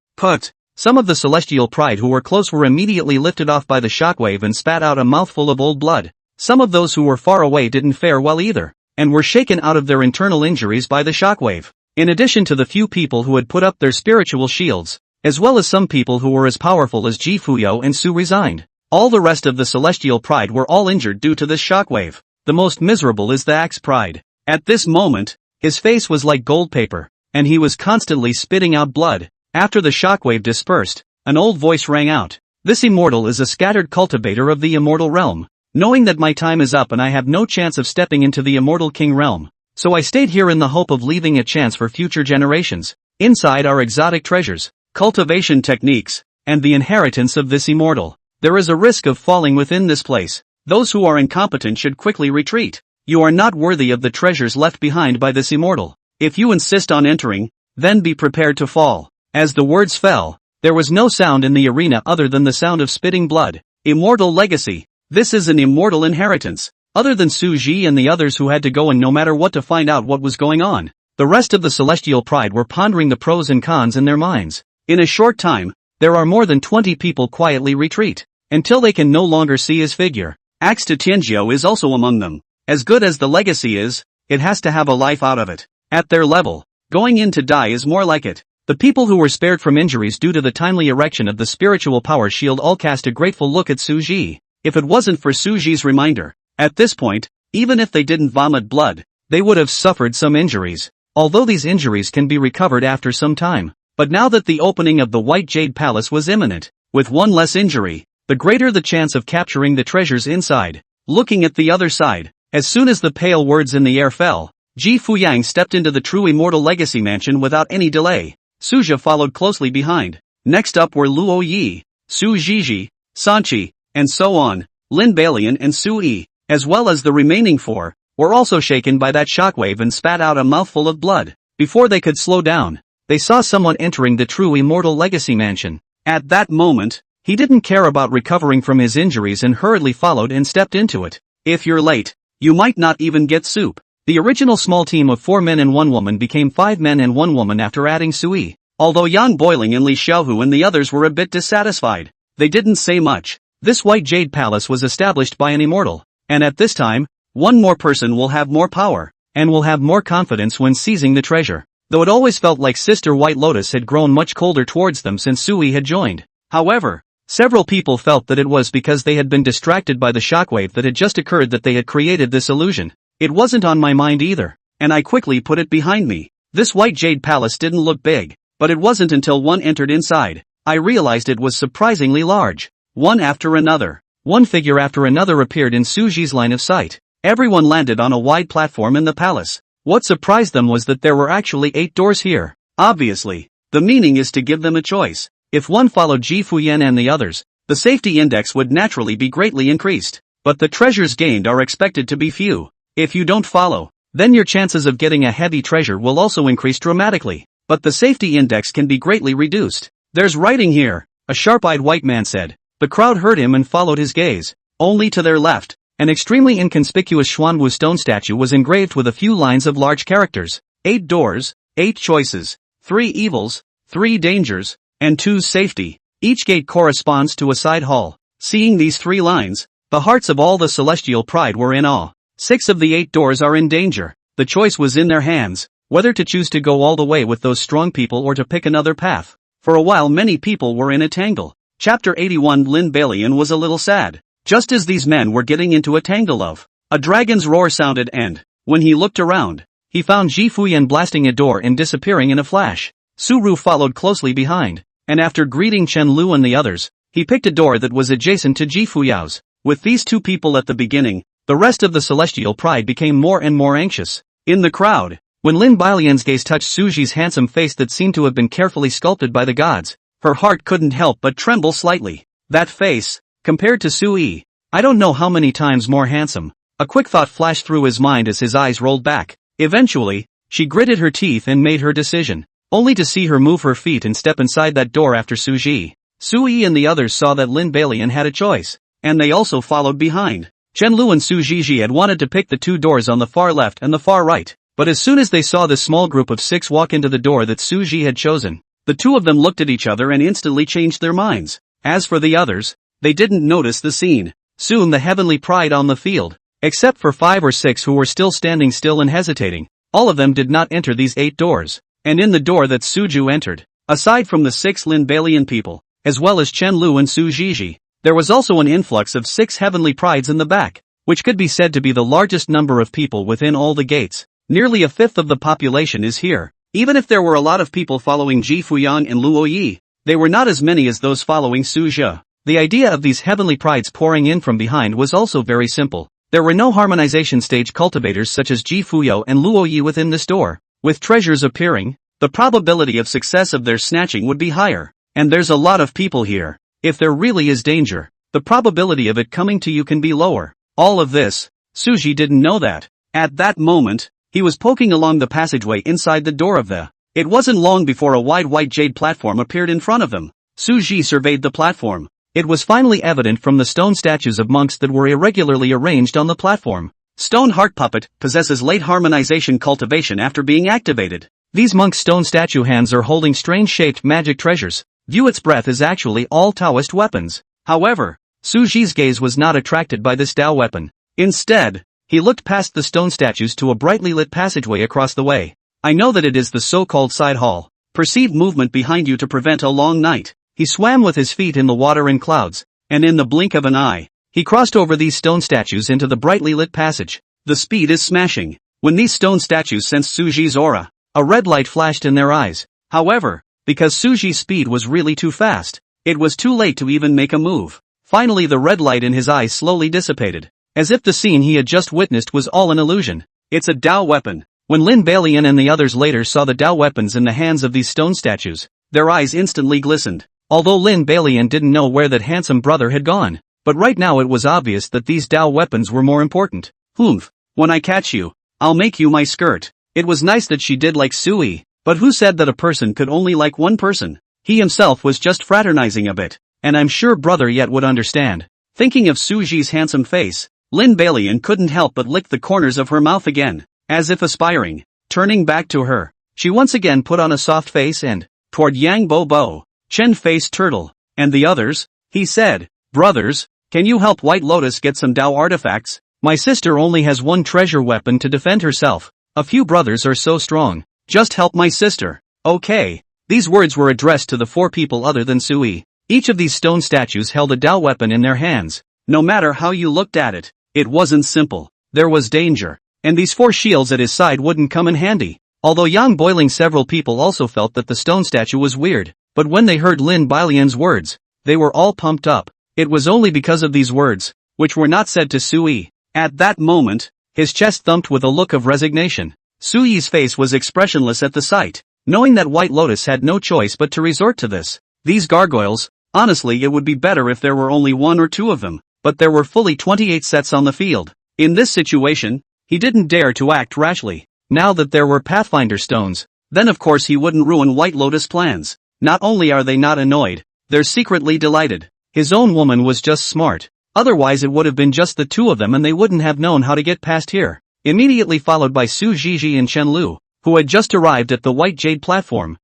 Some of the celestial pride who were close were immediately lifted off by the shockwave and spat out a mouthful of old blood. Some of those who were far away didn't fare well either, and were shaken out of their internal injuries by the shockwave. In addition to the few people who had put up their spiritual shields, as well as some people who were as powerful as Ji Fuyo and Su resigned, all the rest of the celestial pride were all injured due to this shockwave. The most miserable is the Axe Pride. At this moment, his face was like gold paper, and he was constantly spitting out blood. After the shockwave dispersed, an old voice rang out. This immortal is a scattered cultivator of the immortal realm. Knowing that my time is up and I have no chance of stepping into the immortal king realm, so I stayed here in the hope of leaving a chance for future generations. Inside are exotic treasures, cultivation techniques, and the inheritance of this immortal. There is a risk of falling within this place. Those who are incompetent should quickly retreat. You are not worthy of the treasures left behind by this immortal. If you insist on entering, then be prepared to fall. As the words fell, there was no sound in the arena other than the sound of spitting blood. Immortal legacy. This is an immortal inheritance. Other than Su Ji and the others who had to go in no matter what to find out what was going on, the rest of the celestial pride were pondering the pros and cons in their minds. In a short time, there are more than 20 people quietly retreat, until they can no longer see his figure. Axe to Tianjiao is also among them. As good as the legacy is, it has to have a life out of it. At their level, going in to die is more like it. The people who were spared from injuries due to the timely erection of the spiritual power shield all cast a grateful look at Su Ji. If it wasn't for Su Ji's reminder, at this point, even if they didn't vomit blood, they would have suffered some injuries, although these injuries can be recovered after some time. But now that the opening of the White Jade Palace was imminent, with one less injury, the greater the chance of capturing the treasures inside. Looking at the other side, as soon as the pale words in the air fell, Ji Fuyang stepped into the true immortal legacy mansion without any delay. Suja followed closely behind. Next up were Luo Yi, Su Jiji, Sanchi, and so on. Lin Balian and Su Yi, as well as the remaining four, were also shaken by that shockwave and spat out a mouthful of blood. Before they could slow down, they saw someone entering the true immortal legacy mansion. At that moment, he didn't care about recovering from his injuries and hurriedly followed and stepped into it. If you're late, you might not even get soup. The original small team of 4 men and 1 woman became 5 men and 1 woman after adding Sui. Although Yang Boiling and Li Xiaohu and the others were a bit dissatisfied, they didn't say much. This White Jade Palace was established by an immortal, and at this time, one more person will have more power, and will have more confidence when seizing the treasure. Though it always felt like Sister White Lotus had grown much colder towards them since Sui had joined. However, several people felt that it was because they had been distracted by the shockwave that had just occurred that they had created this illusion. It wasn't on my mind either, and I quickly put it behind me. This White Jade Palace didn't look big, but it wasn't until one entered inside, I realized it was surprisingly large. One after another, one figure after another appeared in Suji's line of sight. Everyone landed on a wide platform in the palace. What surprised them was that there were actually 8 doors here. Obviously, the meaning is to give them a choice. If one followed Ji Fuyan and the others, the safety index would naturally be greatly increased. But the treasures gained are expected to be few. If you don't follow, then your chances of getting a heavy treasure will also increase dramatically. But the safety index can be greatly reduced. There's writing here, a sharp-eyed white man said. The crowd heard him and followed his gaze. Only to their left, an extremely inconspicuous Xuanwu stone statue was engraved with a few lines of large characters. 8 doors, 8 choices, 3 evils, 3 dangers, and 2 safety. Each gate corresponds to a side hall. Seeing these 3 lines, the hearts of all the celestial pride were in awe. 6 of the 8 doors are in danger. The choice was in their hands, whether to choose to go all the way with those strong people or to pick another path. For a while many people were in a tangle. Chapter 81 Lin Balian was a little sad. Just as these men were getting into a tangle of, a dragon's roar sounded and, when he looked around, he found Ji Fuyan blasting a door and disappearing in a flash. Su Ru followed closely behind, and after greeting Chen Lu and the others, he picked a door that was adjacent to Ji Fuyao's. With these two people at the beginning, the rest of the celestial pride became more and more anxious. In the crowd, when Lin Bailian's gaze touched Su Ji's handsome face that seemed to have been carefully sculpted by the gods, her heart couldn't help but tremble slightly. That face, compared to Su Yi, I don't know how many times more handsome. A quick thought flashed through his mind as his eyes rolled back. Eventually, she gritted her teeth and made her decision, only to see her move her feet and step inside that door after Su Ji. Su Yi and the others saw that Lin Bailian had a choice, and they also followed behind. Chen Lu and Su Jiji had wanted to pick the two doors on the far left and the far right, but as soon as they saw this small group of 6 walk into the door that Su Ji had chosen, the two of them looked at each other and instantly changed their minds. As for the others, they didn't notice the scene. Soon the heavenly pride on the field, except for 5 or 6 who were still standing still and hesitating, all of them did not enter these 8 doors, and in the door that Suju entered, aside from the 6 Lin Bailian people, as well as Chen Lu and Su Jiji, there was also an influx of 6 heavenly prides in the back, which could be said to be the largest number of people within all the gates. Nearly a fifth of the population is here. Even if there were a lot of people following Ji Fuyang and Luo Yi, they were not as many as those following Su Zhe. The idea of these heavenly prides pouring in from behind was also very simple. There were no harmonization stage cultivators such as Ji Fuyo and Luo Yi within this door. With treasures appearing, the probability of success of their snatching would be higher. And there's a lot of people here. If there really is danger, the probability of it coming to you can be lower. All of this, Suji didn't know that. At that moment, he was poking along the passageway inside the door of the. It wasn't long before a wide white jade platform appeared in front of them. Suji surveyed the platform. It was finally evident from the stone statues of monks that were irregularly arranged on the platform. Stone Heart Puppet possesses late harmonization cultivation after being activated. These monks' stone statue hands are holding strange-shaped magic treasures. View its breath is actually all Taoist weapons. However, Suji's gaze was not attracted by this Tao weapon. Instead, he looked past the stone statues to a brightly lit passageway across the way. I know that it is the so-called side hall. Perceive movement behind you to prevent a long night. He swam with his feet in the water and clouds, and in the blink of an eye, he crossed over these stone statues into the brightly lit passage. The speed is smashing. When these stone statues sensed Suji's aura, a red light flashed in their eyes. However, because Suji's speed was really too fast, it was too late to even make a move. Finally the red light in his eyes slowly dissipated, as if the scene he had just witnessed was all an illusion. It's a Tao weapon. When Lin Bailian and the others later saw the Tao weapons in the hands of these stone statues, their eyes instantly glistened. Although Lin Bailian didn't know where that handsome brother had gone, but right now it was obvious that these Tao weapons were more important. Humph, when I catch you, I'll make you my skirt. It was nice that she did like Sui. But who said that a person could only like one person? He himself was just fraternizing a bit, and I'm sure brother yet would understand. Thinking of Suji's handsome face, Lin Bailian couldn't help but lick the corners of her mouth again, as if aspiring. Turning back to her, she once again put on a soft face and, toward Yang Bo Bo, Chen-faced turtle, and the others, he said, brothers, can you help White Lotus get some Tao artifacts? My sister only has one treasure weapon to defend herself. A few brothers are so strong. Just help my sister. Okay. These words were addressed to the 4 people other than Sui. Each of these stone statues held a Tao weapon in their hands. No matter how you looked at it, it wasn't simple. There was danger. And these 4 shields at his side wouldn't come in handy. Although Yang Boiling several people also felt that the stone statue was weird. But when they heard Lin Bailian's words, they were all pumped up. It was only because of these words, which were not said to Sui. At that moment, his chest thumped with a look of resignation. Suyi's face was expressionless at the sight, knowing that White Lotus had no choice but to resort to this. These gargoyles, honestly it would be better if there were only 1 or 2 of them, but there were fully 28 sets on the field. In this situation, he didn't dare to act rashly. Now that there were Pathfinder stones, then of course he wouldn't ruin White Lotus' plans. Not only are they not annoyed, they're secretly delighted. His own woman was just smart. Otherwise it would have been just the 2 of them and they wouldn't have known how to get past here. Immediately followed by Su Jiji and Chen Lu, who had just arrived at the white jade platform.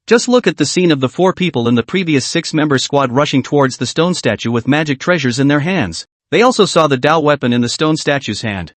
Just look at the scene of the 4 people in the previous 6-member squad rushing towards the stone statue with magic treasures in their hands. They also saw the Tao weapon in the stone statue's hand.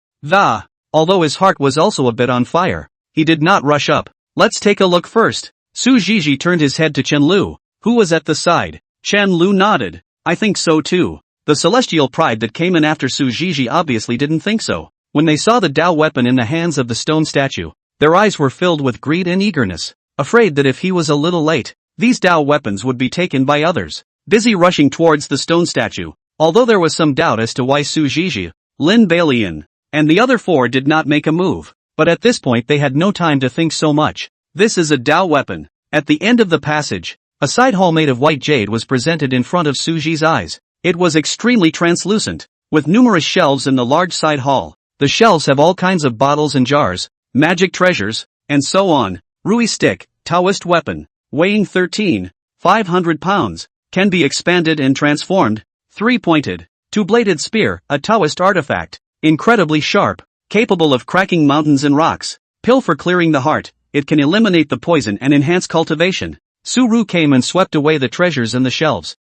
Although his heart was also a bit on fire, he did not rush up. Let's take a look first. Su Jiji turned his head to Chen Lu, who was at the side. Chen Lu nodded. I think so too. The celestial pride that came in after Su Jiji obviously didn't think so. When they saw the Tao weapon in the hands of the stone statue, their eyes were filled with greed and eagerness. afraid that if he was a little late, these Dao weapons would be taken by others. Busy rushing towards the stone statue, although there was some doubt as to why Su Zhizhi, Lin Balian, and the other four did not make a move, but at this point they had no time to think so much. This is a Dao weapon. At the end of the passage, a side hall made of white jade was presented in front of Su Zhi's eyes. It was extremely translucent, with numerous shelves in the large side hall. The shelves have all kinds of bottles and jars, magic treasures, and so on. Rui stick, Taoist weapon, weighing 500 pounds, can be expanded and transformed. 3-pointed, two-bladed spear, a Taoist artifact, incredibly sharp, capable of cracking mountains and rocks. Pill for clearing the heart, it can eliminate the poison and enhance cultivation. Su Ru came and swept away the treasures and the shelves.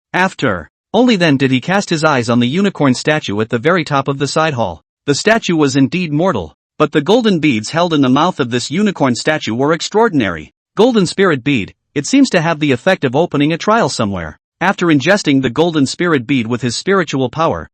Only then did he cast his eyes on the unicorn statue at the very top of the side hall. The statue was indeed mortal, but the golden beads held in the mouth of this unicorn statue were extraordinary. Golden spirit bead, it seems to have the effect of opening a trial somewhere. After ingesting the golden spirit bead with his spiritual power,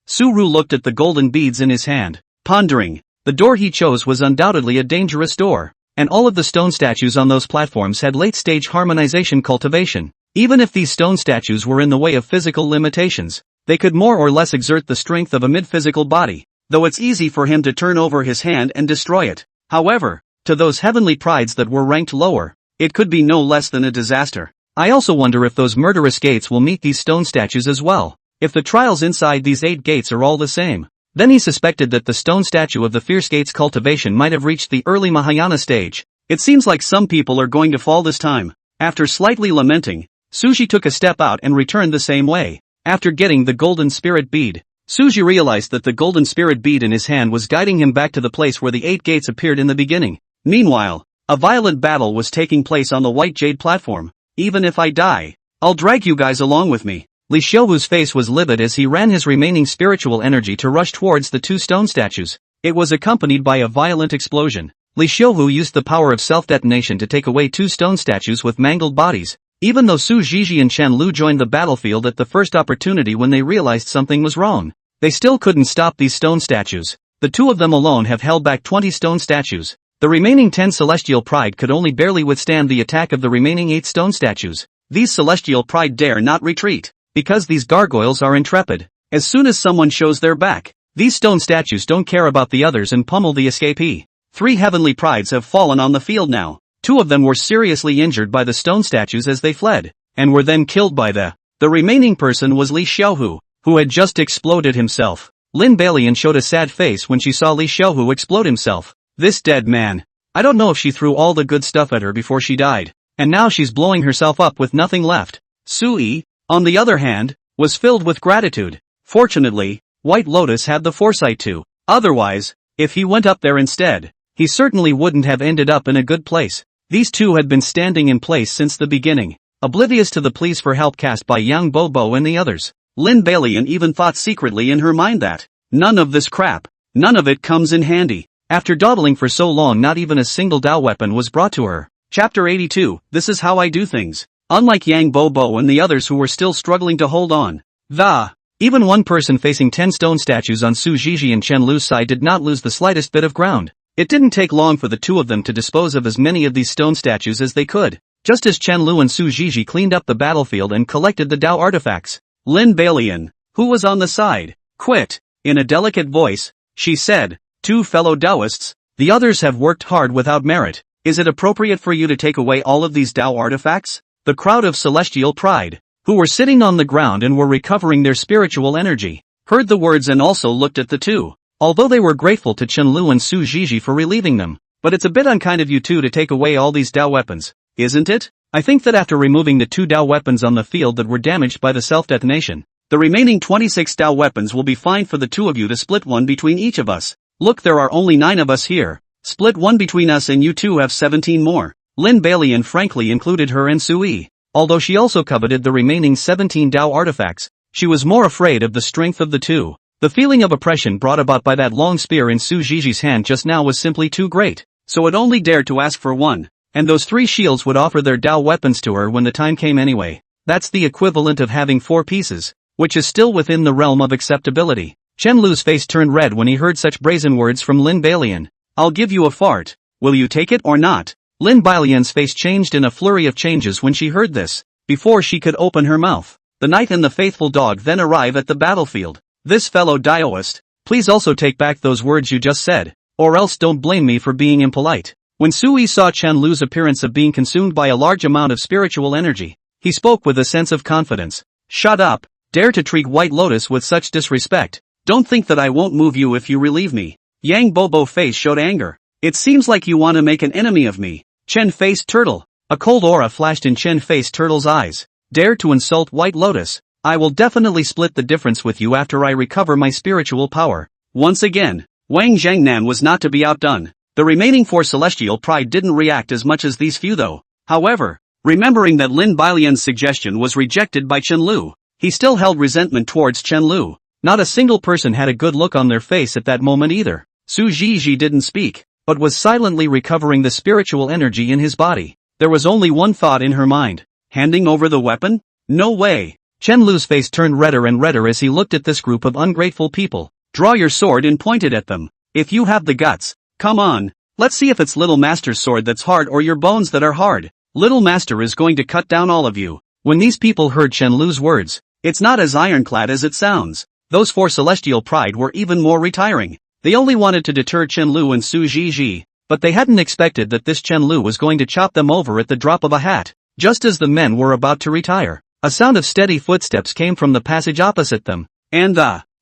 Su Ru looked at the golden beads in his hand, pondering. The door he chose was undoubtedly a dangerous door, and all of the stone statues on those platforms had late-stage harmonization cultivation. Even if these stone statues were in the way of physical limitations, they could more or less exert the strength of a mid-physical body, though it's easy for him to turn over his hand and destroy it. However, to those heavenly prides that were ranked lower, it could be no less than a disaster. I also wonder if those murderous gates will meet these stone statues as well. If the trials inside these 8 gates are all the same, then he suspected that the stone statue of the fierce gates cultivation might have reached the early Mahayana stage. It seems like some people are going to fall this time. After slightly lamenting, Suji took a step out and returned the same way. After getting the golden spirit bead, Suji realized that the golden spirit bead in his hand was guiding him back to the place where the 8 gates appeared in the beginning. Meanwhile, a violent battle was taking place on the white jade platform. Even if I die, I'll drag you guys along with me. Li Xiaohu's face was livid as he ran his remaining spiritual energy to rush towards the 2 stone statues. It was accompanied by a violent explosion. Li Xiaohu used the power of self-detonation to take away 2 stone statues with mangled bodies. Even though Su Zhizhi and Chen Lu joined the battlefield at the first opportunity when they realized something was wrong, they still couldn't stop these stone statues. The 2 of them alone have held back 20 stone statues. The remaining 10 celestial pride could only barely withstand the attack of the remaining 8 stone statues. These celestial pride dare not retreat, because these gargoyles are intrepid. As soon as someone shows their back, these stone statues don't care about the others and pummel the escapee. 3 heavenly prides have fallen on the field now. 2 of them were seriously injured by the stone statues as they fled, and were then killed by the remaining person was Li Xiaohu, who had just exploded himself. Lin Balian showed a sad face when she saw Li Xiaohu explode himself. This dead man. I don't know if she threw all the good stuff at her before she died, and now she's blowing herself up with nothing left. Sui, on the other hand, was filled with gratitude. Fortunately, White Lotus had the foresight to. Otherwise, if he went up there instead, he certainly wouldn't have ended up in a good place. These 2 had been standing in place since the beginning, oblivious to the pleas for help cast by Yang Bobo and the others. Lin Balian even thought secretly in her mind that, none of this crap, none of it comes in handy. After dawdling for so long, not even a single Dao weapon was brought to her. Chapter 82, This is how I do things. Unlike Yang Bobo and the others who were still struggling to hold on, even one person facing 10 stone statues on Su Zhizhi and Chen Lu's side did not lose the slightest bit of ground. It didn't take long for the 2 of them to dispose of as many of these stone statues as they could, just as Chen Lu and Su Zhizhi cleaned up the battlefield and collected the Dao artifacts. Lin Balian, who was on the side, quit. In a delicate voice, she said, 2 fellow Taoists, the others have worked hard without merit. Is it appropriate for you to take away all of these Dao artifacts? The crowd of celestial pride, who were sitting on the ground and were recovering their spiritual energy, heard the words and also looked at the 2. Although they were grateful to Chen Lu and Su Zhizhi for relieving them, but it's a bit unkind of you 2 to take away all these Dao weapons, isn't it? I think that after removing the 2 Dao weapons on the field that were damaged by the self-detonation, the remaining 26 Dao weapons will be fine for the 2 of you to split one between each of us. Look, there are only 9 of us here. Split one between us and you 2 have 17 more. Lin Balian frankly included her and Sui. Although she also coveted the remaining 17 Dao artifacts, she was more afraid of the strength of the 2. The feeling of oppression brought about by that long spear in Su Zhiji's hand just now was simply too great, so it only dared to ask for 1, and those 3 shields would offer their Dao weapons to her when the time came anyway. That's the equivalent of having 4 pieces, which is still within the realm of acceptability. Chen Lu's face turned red when he heard such brazen words from Lin Balian. I'll give you a fart. Will you take it or not? Lin Bailian's face changed in a flurry of changes when she heard this. Before she could open her mouth, the knight and the faithful dog then arrive at the battlefield. This fellow Daoist, please also take back those words you just said, or else don't blame me for being impolite. When Sui saw Chen Lu's appearance of being consumed by a large amount of spiritual energy, he spoke with a sense of confidence. Shut up, dare to treat White Lotus with such disrespect. Don't think that I won't move you if you relieve me. Yang Bobo face showed anger. It seems like you want to make an enemy of me. Chen-faced turtle. A cold aura flashed in Chen-faced turtle's eyes. Dare to insult White Lotus. I will definitely split the difference with you after I recover my spiritual power. Once again, Wang Zhangnan was not to be outdone. The remaining 4 celestial pride didn't react as much as these few though. However, remembering that Lin Bailian's suggestion was rejected by Chen Lu, he still held resentment towards Chen Lu. Not a single person had a good look on their face at that moment either. Su Zhizhi didn't speak, but was silently recovering the spiritual energy in his body. There was only one thought in her mind. Handing over the weapon? No way. Chen Lu's face turned redder and redder as he looked at this group of ungrateful people. Draw your sword and point it at them. If you have the guts. Come on. Let's see if it's Little Master's sword that's hard or your bones that are hard. Little Master is going to cut down all of you. When these people heard Chen Lu's words, it's not as ironclad as it sounds. Those 4 celestial pride were even more retiring. They only wanted to deter Chen Lu and Su Zhizhi, but they hadn't expected that this Chen Lu was going to chop them over at the drop of a hat. Just as the men were about to retire, a sound of steady footsteps came from the passage opposite them, and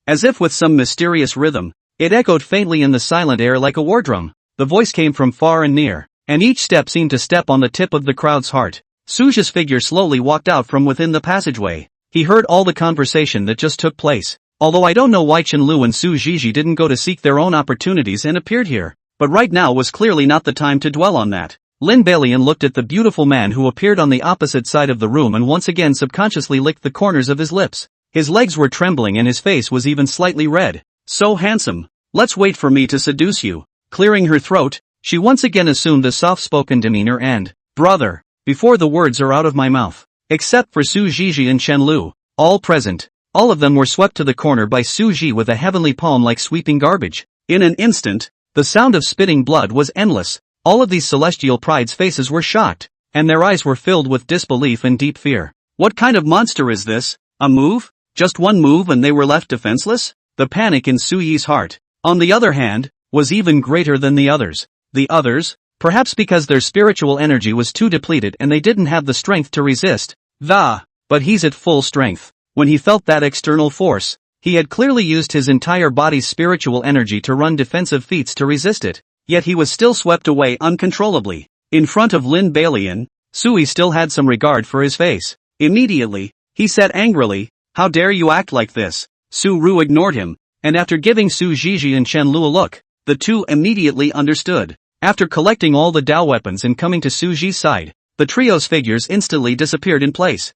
as if with some mysterious rhythm, it echoed faintly in the silent air like a war drum. The voice came from far and near, and each step seemed to step on the tip of the crowd's heart. Suja's figure slowly walked out from within the passageway. He heard all the conversation that just took place. Although I don't know why Chen Lu and Su Zhizhi didn't go to seek their own opportunities and appeared here, but right now was clearly not the time to dwell on that. Lin Bailian looked at the beautiful man who appeared on the opposite side of the room and once again subconsciously licked the corners of his lips. His legs were trembling and his face was even slightly red. So handsome. Let's wait for me to seduce you. Clearing her throat, she once again assumed a soft-spoken demeanor and, brother, before the words are out of my mouth. Except for Su Zhizhi and Chen Lu, all present. All of them were swept to the corner by Su Ji with a heavenly palm like sweeping garbage. In an instant, the sound of spitting blood was endless. All of these celestial pride's faces were shocked, and their eyes were filled with disbelief and deep fear. What kind of monster is this? A move? Just one move and they were left defenseless? The panic in Su Yi's heart, on the other hand, was even greater than the others. The others? Perhaps because their spiritual energy was too depleted and they didn't have the strength to resist. But he's at full strength. When he felt that external force, he had clearly used his entire body's spiritual energy to run defensive feats to resist it, yet he was still swept away uncontrollably. In front of Lin Bailian, Sui still had some regard for his face. Immediately, he said angrily, how dare you act like this? Su Ru ignored him, and after giving Su Zhizhi and Chen Lu a look, the two immediately understood. After collecting all the Dao weapons and coming to Su Ji's side, the trio's figures instantly disappeared in place.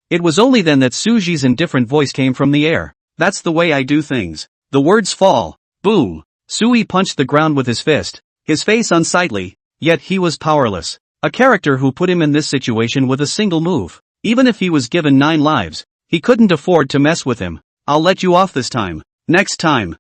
It was only then that Su Ji's indifferent voice came from the air. That's the way I do things. The words fall. Boom. Sui punched the ground with his fist, his face unsightly, yet he was powerless. A character who put him in this situation with a single move. Even if he was given 9 lives, he couldn't afford to mess with him. I'll let you off this time. Next time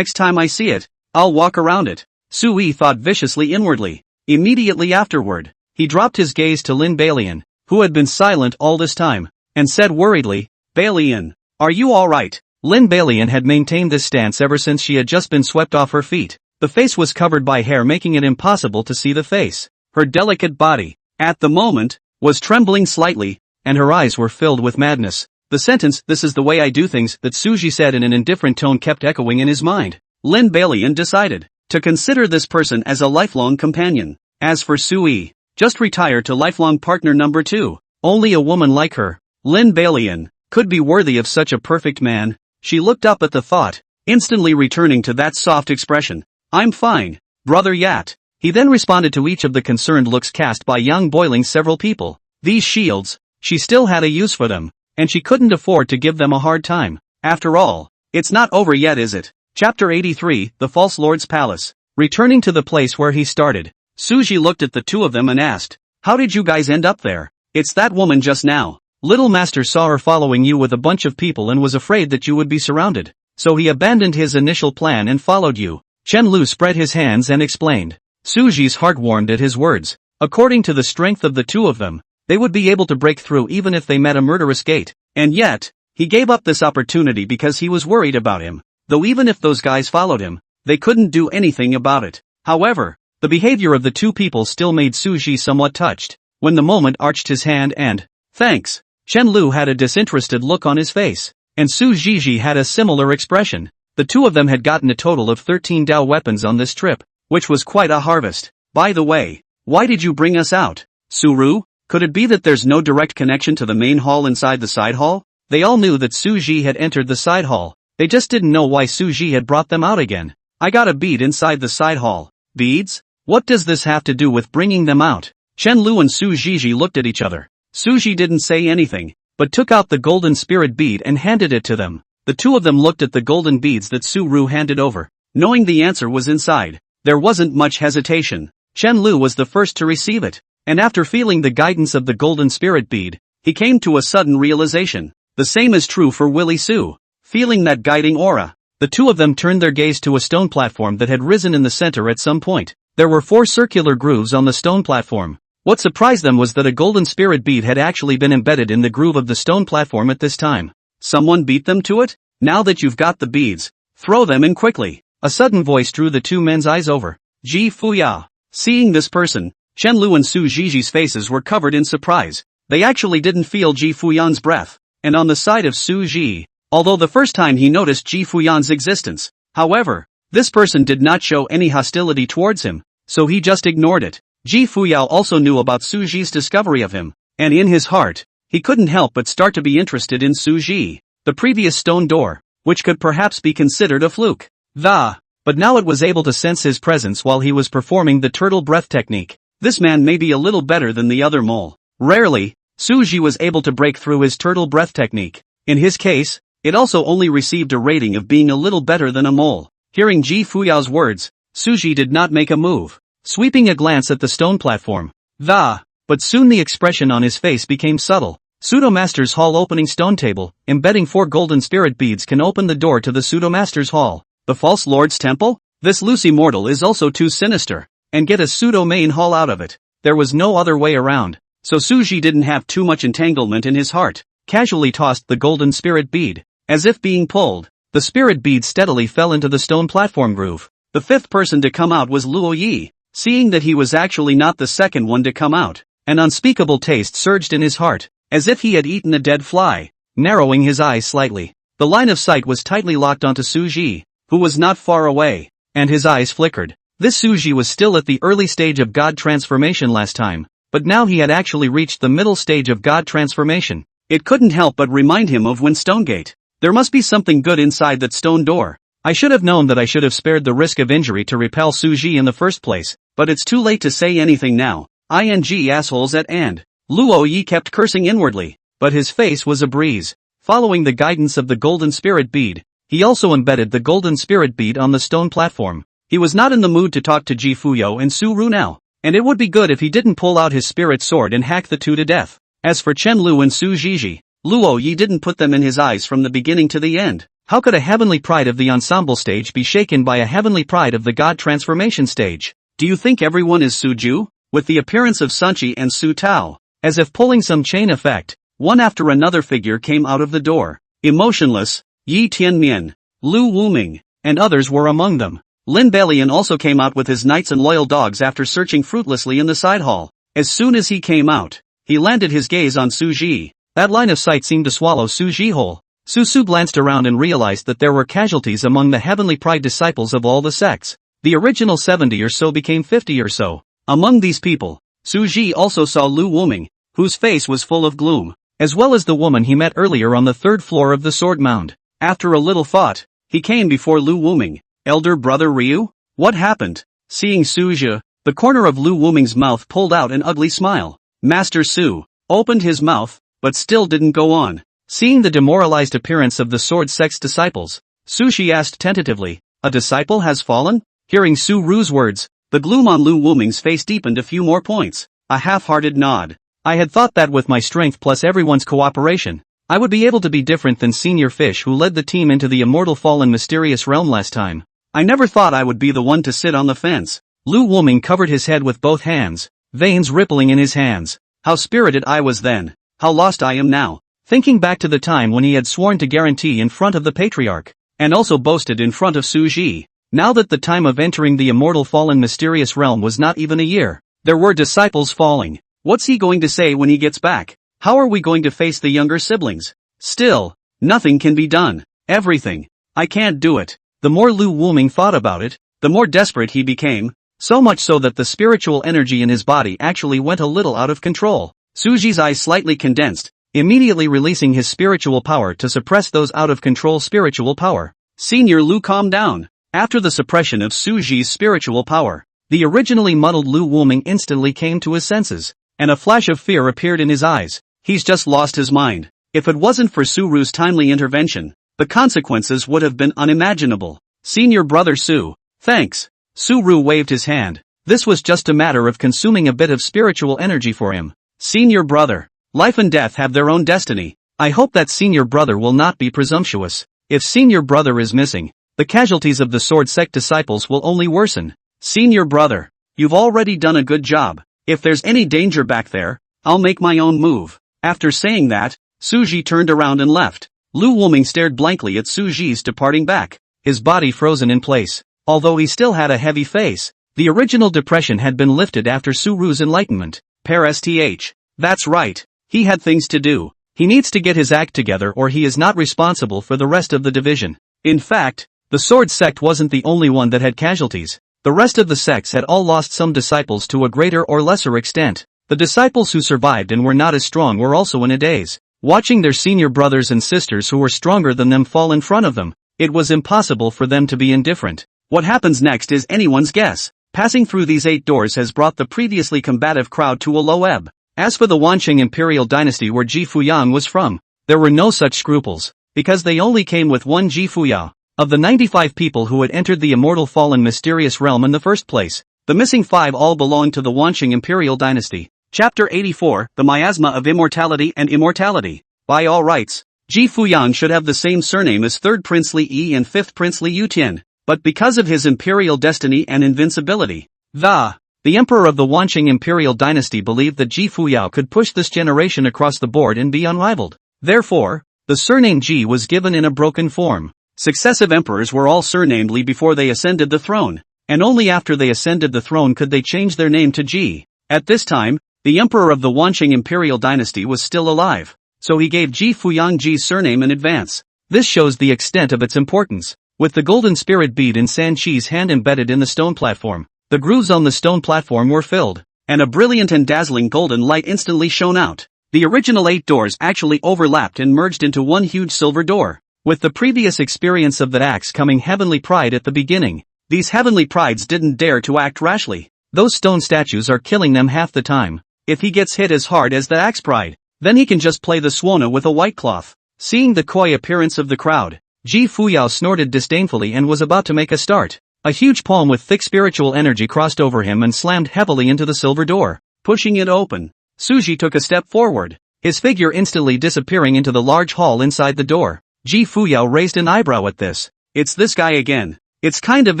I see it, I'll walk around it. Sui thought viciously inwardly. Immediately afterward, he dropped his gaze to Lin Bailian, who had been silent all this time, and said worriedly, Bailian, are you alright? Lin Bailian had maintained this stance ever since she had just been swept off her feet. The face was covered by hair making it impossible to see the face. Her delicate body, at the moment, was trembling slightly, and her eyes were filled with madness. The sentence, this is the way I do things, that Suji said in an indifferent tone kept echoing in his mind. Lin Bailian decided to consider this person as a lifelong companion. As for Sui, just retire to lifelong partner number 2. Only a woman like her, Lin Bailian, could be worthy of such a perfect man. She looked up at the thought, instantly returning to that soft expression. I'm fine, brother Yat. He then responded to each of the concerned looks cast by Yang Boiling several people. These shields, she still had a use for them, and she couldn't afford to give them a hard time. After all, it's not over yet, is it? Chapter 83, The False Lord's Palace. Returning to the place where he started, Suji looked at the two of them and asked, how did you guys end up there? It's that woman just now. Little Master saw her following you with a bunch of people and was afraid that you would be surrounded, so he abandoned his initial plan and followed you. Chen Lu spread his hands and explained. Suji's heart warmed at his words. According to the strength of the two of them, they would be able to break through even if they met a murderous gate. And yet, he gave up this opportunity because he was worried about him. Though even if those guys followed him, they couldn't do anything about it. However, the behavior of the two people still made Suji somewhat touched. When the moment arched his hand and, "Thanks," Chen Lu had a disinterested look on his face, and Su Zhizhi had a similar expression. The two of them had gotten a total of 13 Dao weapons on this trip, which was quite a harvest. By the way, why did you bring us out, Suru? Could it be that there's no direct connection to the main hall inside the side hall? They all knew that Su Ji had entered the side hall, they just didn't know why Su Ji had brought them out again. I got a bead inside the side hall. Beads? What does this have to do with bringing them out? Chen Lu and Su Zhizhi looked at each other. Su Ji didn't say anything, but took out the golden spirit bead and handed it to them. The two of them looked at the golden beads that Su Ru handed over. Knowing the answer was inside, there wasn't much hesitation. Chen Lu was the first to receive it, and after feeling the guidance of the golden spirit bead, he came to a sudden realization. The same is true for Willie Su. Feeling that guiding aura, the two of them turned their gaze to a stone platform that had risen in the center at some point. There were 4 circular grooves on the stone platform. What surprised them was that a golden spirit bead had actually been embedded in the groove of the stone platform at this time. Someone beat them to it? Now that you've got the beads, throw them in quickly. A sudden voice drew the two men's eyes over. Ji Fuya. Seeing this person, Chen Lu and Su Zhizhi's faces were covered in surprise. They actually didn't feel Ji Fuyan's breath. And on the side of Su Ji, although the first time he noticed Ji Fuyan's existence, however, this person did not show any hostility towards him, so he just ignored it. Ji Fuyao also knew about Su Ji's discovery of him, and in his heart, he couldn't help but start to be interested in Su Ji. The previous stone door, which could perhaps be considered a fluke. But now it was able to sense his presence while he was performing the turtle breath technique. This man may be a little better than the other mole. Rarely, Su Ji was able to break through his turtle breath technique. In his case, it also only received a rating of being a little better than a mole. Hearing Ji Fuyao's words, Su Ji did not make a move, sweeping a glance at the stone platform. But soon the expression on his face became subtle. Pseudo-Master's Hall opening stone table, embedding 4 golden spirit beads can open the door to the Pseudo-Master's Hall. The False Lord's Temple? This Lucy mortal is also too sinister, and get a pseudo-main hall out of it. There was no other way around, so Su Ji didn't have too much entanglement in his heart, casually tossed the golden spirit bead. As if being pulled, the spirit bead steadily fell into the stone platform groove. The 5th person to come out was Luo Yi. Seeing that he was actually not the second one to come out, an unspeakable taste surged in his heart, as if he had eaten a dead fly. Narrowing his eyes slightly, the line of sight was tightly locked onto Su Ji, who was not far away, and his eyes flickered. This Su Ji was still at the early stage of God transformation last time, but now he had actually reached the middle stage of God transformation. It couldn't help but remind him of Stonegate. There must be something good inside that stone door. I should have known that I should have spared the risk of injury to repel Su Ji in the first place, but it's too late to say anything now. ING assholes at and. Luo Yi kept cursing inwardly, but his face was a breeze. Following the guidance of the golden spirit bead, he also embedded the golden spirit bead on the stone platform. He was not in the mood to talk to Ji Fuyo and Su Ru now, and it would be good if he didn't pull out his spirit sword and hack the two to death. As for Chen Lu and Su Zhizhi, Luo Yi didn't put them in his eyes from the beginning to the end. How could a heavenly pride of the ensemble stage be shaken by a heavenly pride of the God transformation stage? Do you think everyone is Suju? With the appearance of Sunchi and Su Tao, as if pulling some chain effect, one after another figure came out of the door. Emotionless, Yi Tianmian, Lu Wuming, and others were among them. Lin Belian also came out with his knights and loyal dogs after searching fruitlessly in the side hall. As soon as he came out, he landed his gaze on Su Ji. That line of sight seemed to swallow Su Ji whole. Su Su glanced around and realized that there were casualties among the heavenly pride disciples of all the sects. The original 70 or so became 50 or so. Among these people, Su Ji also saw Lu Wuming, whose face was full of gloom, as well as the woman he met earlier on the 3rd floor of the sword mound. After a little thought, he came before Lu Wuming. Elder brother Ryu? What happened? Seeing Su Ji, the corner of Lu Wuming's mouth pulled out an ugly smile. Master Su opened his mouth, but still didn't go on. Seeing the demoralized appearance of the sword sect's disciples, Su Shi asked tentatively, "A disciple has fallen?" Hearing Su Ru's words, the gloom on Lu Wuming's face deepened a few more points. A half-hearted nod. I had thought that with my strength plus everyone's cooperation, I would be able to be different than Senior Fish who led the team into the immortal fallen mysterious realm last time. I never thought I would be the one to sit on the fence. Lu Wuming covered his head with both hands, veins rippling in his hands. How spirited I was then. How lost I am now. Thinking back to the time when he had sworn to guarantee in front of the patriarch, and also boasted in front of Su Ji. Now that the time of entering the immortal fallen mysterious realm was not even a year, there were disciples falling. What's he going to say when he gets back? How are we going to face the younger siblings? Still, nothing can be done. Everything. I can't do it. The more Lu Wuming thought about it, the more desperate he became, so much so that the spiritual energy in his body actually went a little out of control. Suji's eyes slightly condensed, immediately releasing his spiritual power to suppress those out-of-control spiritual power. Senior Lu, calm down. After the suppression of Suji's spiritual power, the originally muddled Lu Wuming instantly came to his senses, and a flash of fear appeared in his eyes. He's just lost his mind. If it wasn't for Suru's timely intervention, the consequences would have been unimaginable. Senior brother Su, thanks. Suru waved his hand. This was just a matter of consuming a bit of spiritual energy for him. Senior brother, life and death have their own destiny. I hope that senior brother will not be presumptuous. If senior brother is missing, the casualties of the sword sect disciples will only worsen. Senior brother, you've already done a good job. If there's any danger back there, I'll make my own move. After saying that, Suji turned around and left. Lu Wuming stared blankly at Suji's departing back, his body frozen in place. Although he still had a heavy face, the original depression had been lifted after Suru's enlightenment. STH. That's right. He had things to do. He needs to get his act together or he is not responsible for the rest of the division. In fact, the sword sect wasn't the only one that had casualties. The rest of the sects had all lost some disciples to a greater or lesser extent. The disciples who survived and were not as strong were also in a daze, watching their senior brothers and sisters who were stronger than them fall in front of them. It was impossible for them to be indifferent. What happens next is anyone's guess. Passing through these 8 doors has brought the previously combative crowd to a low ebb. As for the Wanqing imperial dynasty where Ji Fuyang was from, there were no such scruples, because they only came with one Ji Fuyao. Of the 95 people who had entered the immortal fallen mysterious realm in the first place, the missing 5 all belonged to the Wanqing imperial dynasty. Chapter 84, The Miasma of Immortality and Immortality. By all rights, Ji Fuyang should have the same surname as 3rd Prince Li Yi and 5th Prince Li Yutian. But because of his imperial destiny and invincibility, the emperor of the Wanqing imperial dynasty believed that Ji Fuyao could push this generation across the board and be unrivaled. Therefore, the surname Ji was given in a broken form. Successive emperors were all surnamed Li before they ascended the throne, and only after they ascended the throne could they change their name to Ji. At this time, the emperor of the Wanqing imperial dynasty was still alive, so he gave Ji Fuyang Ji's surname in advance. This shows the extent of its importance. With the golden spirit bead in San Chi's hand embedded in the stone platform, the grooves on the stone platform were filled, and a brilliant and dazzling golden light instantly shone out. The original 8 doors actually overlapped and merged into one huge silver door. With the previous experience of the axe coming heavenly pride at the beginning, these heavenly prides didn't dare to act rashly. Those stone statues are killing them half the time. If he gets hit as hard as the axe pride, then he can just play the Suona with a white cloth. Seeing the coy appearance of the crowd, Ji Fuyao snorted disdainfully and was about to make a start. A huge palm with thick spiritual energy crossed over him and slammed heavily into the silver door, pushing it open. Suji took a step forward, his figure instantly disappearing into the large hall inside the door. Ji Fuyao raised an eyebrow at this. It's this guy again. It's kind of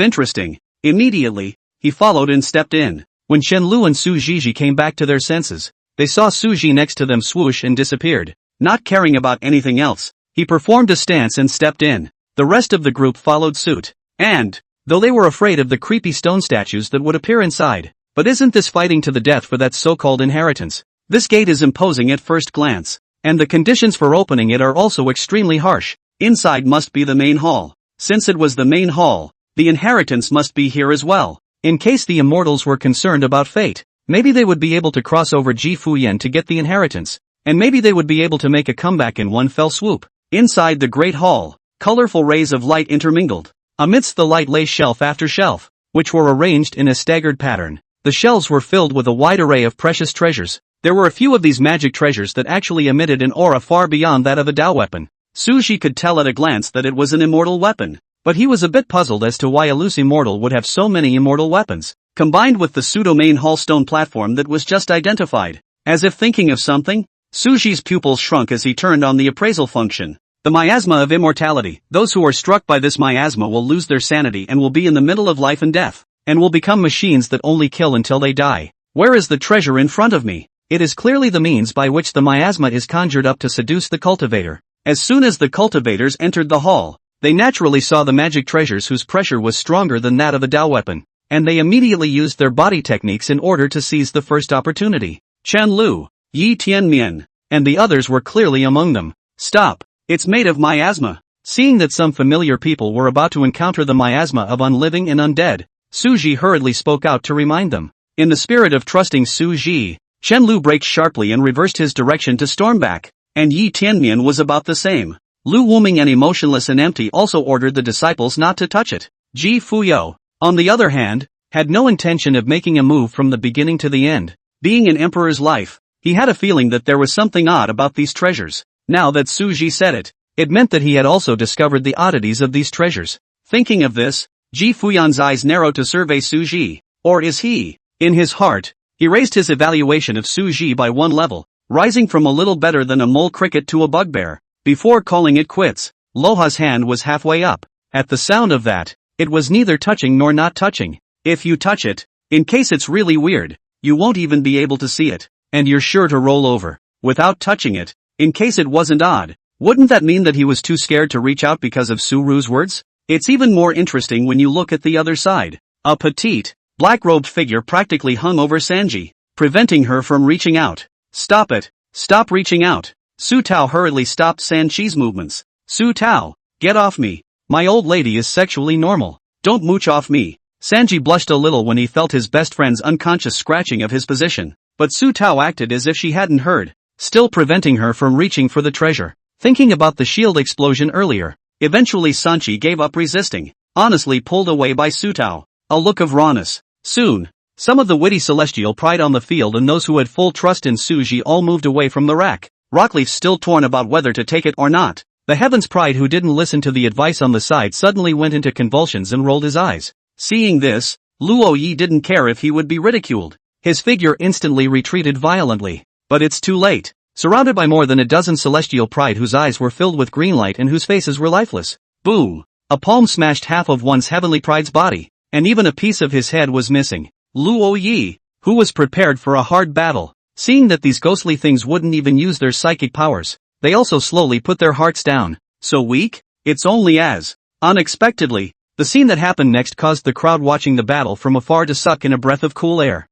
interesting. Immediately, he followed and stepped in. When Shenlu and Su Zhiji came back to their senses, they saw Suji next to them swoosh and disappeared. Not caring about anything else, he performed a stance and stepped in. The rest of the group followed suit. And, though they were afraid of the creepy stone statues that would appear inside, but isn't this fighting to the death for that so-called inheritance? This gate is imposing at first glance, and the conditions for opening it are also extremely harsh. Inside must be the main hall. Since it was the main hall, the inheritance must be here as well. In case the immortals were concerned about fate, maybe they would be able to cross over Ji Fuyan to get the inheritance, and maybe they would be able to make a comeback in one fell swoop. Inside the great hall, colorful rays of light intermingled. Amidst the light lay shelf after shelf, which were arranged in a staggered pattern. The shelves were filled with a wide array of precious treasures. There were a few of these magic treasures that actually emitted an aura far beyond that of a Dao weapon. Suji could tell at a glance that it was an immortal weapon, but he was a bit puzzled as to why a loose immortal would have so many immortal weapons, combined with the pseudo-main hall stone platform that was just identified. As if thinking of something, Suji's pupils shrunk as he turned on the appraisal function. The miasma of immortality. Those who are struck by this miasma will lose their sanity and will be in the middle of life and death. and will become machines that only kill until they die. Where is the treasure in front of me? It is clearly the means by which the miasma is conjured up to seduce the cultivator. As soon as the cultivators entered the hall, they naturally saw the magic treasures whose pressure was stronger than that of a Dao weapon, and they immediately used their body techniques in order to seize the first opportunity. Chen Lu, Yi Tianmian, and the others were clearly among them. Stop, it's made of miasma. Seeing that some familiar people were about to encounter the miasma of unliving and undead, Su Ji hurriedly spoke out to remind them. In the spirit of trusting Su Ji, Chen Lu braked sharply and reversed his direction to storm back, and Yi Tianmian was about the same. Lu Wuming and emotionless and empty also ordered the disciples not to touch it. Ji Fuyo, on the other hand, had no intention of making a move from the beginning to the end. Being an emperor's life, he had a feeling that there was something odd about these treasures. Now that Su Ji said it, it meant that he had also discovered the oddities of these treasures. Thinking of this, Ji Fuyan's eyes narrowed to survey Su Ji. Or is he? In his heart, he raised his evaluation of Su Ji by one level, rising from a little better than a mole cricket to a bugbear. Before calling it quits, Loha's hand was halfway up. At the sound of that, it was neither touching nor not touching. If you touch it, in case it's really weird, you won't even be able to see it, and you're sure to roll over. Without touching it, in case it wasn't odd, wouldn't that mean that he was too scared to reach out because of Su Ru's words? It's even more interesting when you look at the other side. A petite, black-robed figure practically hung over Sanji, preventing her from reaching out. Stop it! Stop reaching out! Su Tao hurriedly stopped Sanchi's movements. Su Tao, get off me! My old lady is sexually normal. Don't mooch off me. Sanji blushed a little when he felt his best friend's unconscious scratching of his position, but Su Tao acted as if she hadn't heard, still preventing her from reaching for the treasure. Thinking about the shield explosion earlier, eventually Sanchi gave up resisting, honestly pulled away by Su Tao. A look of rawness. Soon, some of the witty celestial pride on the field and those who had full trust in Su Ji all moved away from the rack. Rockleaf still torn about whether to take it or not. The Heaven's Pride who didn't listen to the advice on the side suddenly went into convulsions and rolled his eyes. Seeing this, Luo Yi didn't care if he would be ridiculed. His figure instantly retreated violently. But it's too late. Surrounded by more than a dozen celestial pride whose eyes were filled with green light and whose faces were lifeless. Boom! A palm smashed half of one's heavenly pride's body, and even a piece of his head was missing. Luo Yi, who was prepared for a hard battle, seeing that these ghostly things wouldn't even use their psychic powers, they also slowly put their hearts down. So weak? It's only as. Unexpectedly, the scene that happened next caused the crowd watching the battle from afar to suck in a breath of cool air.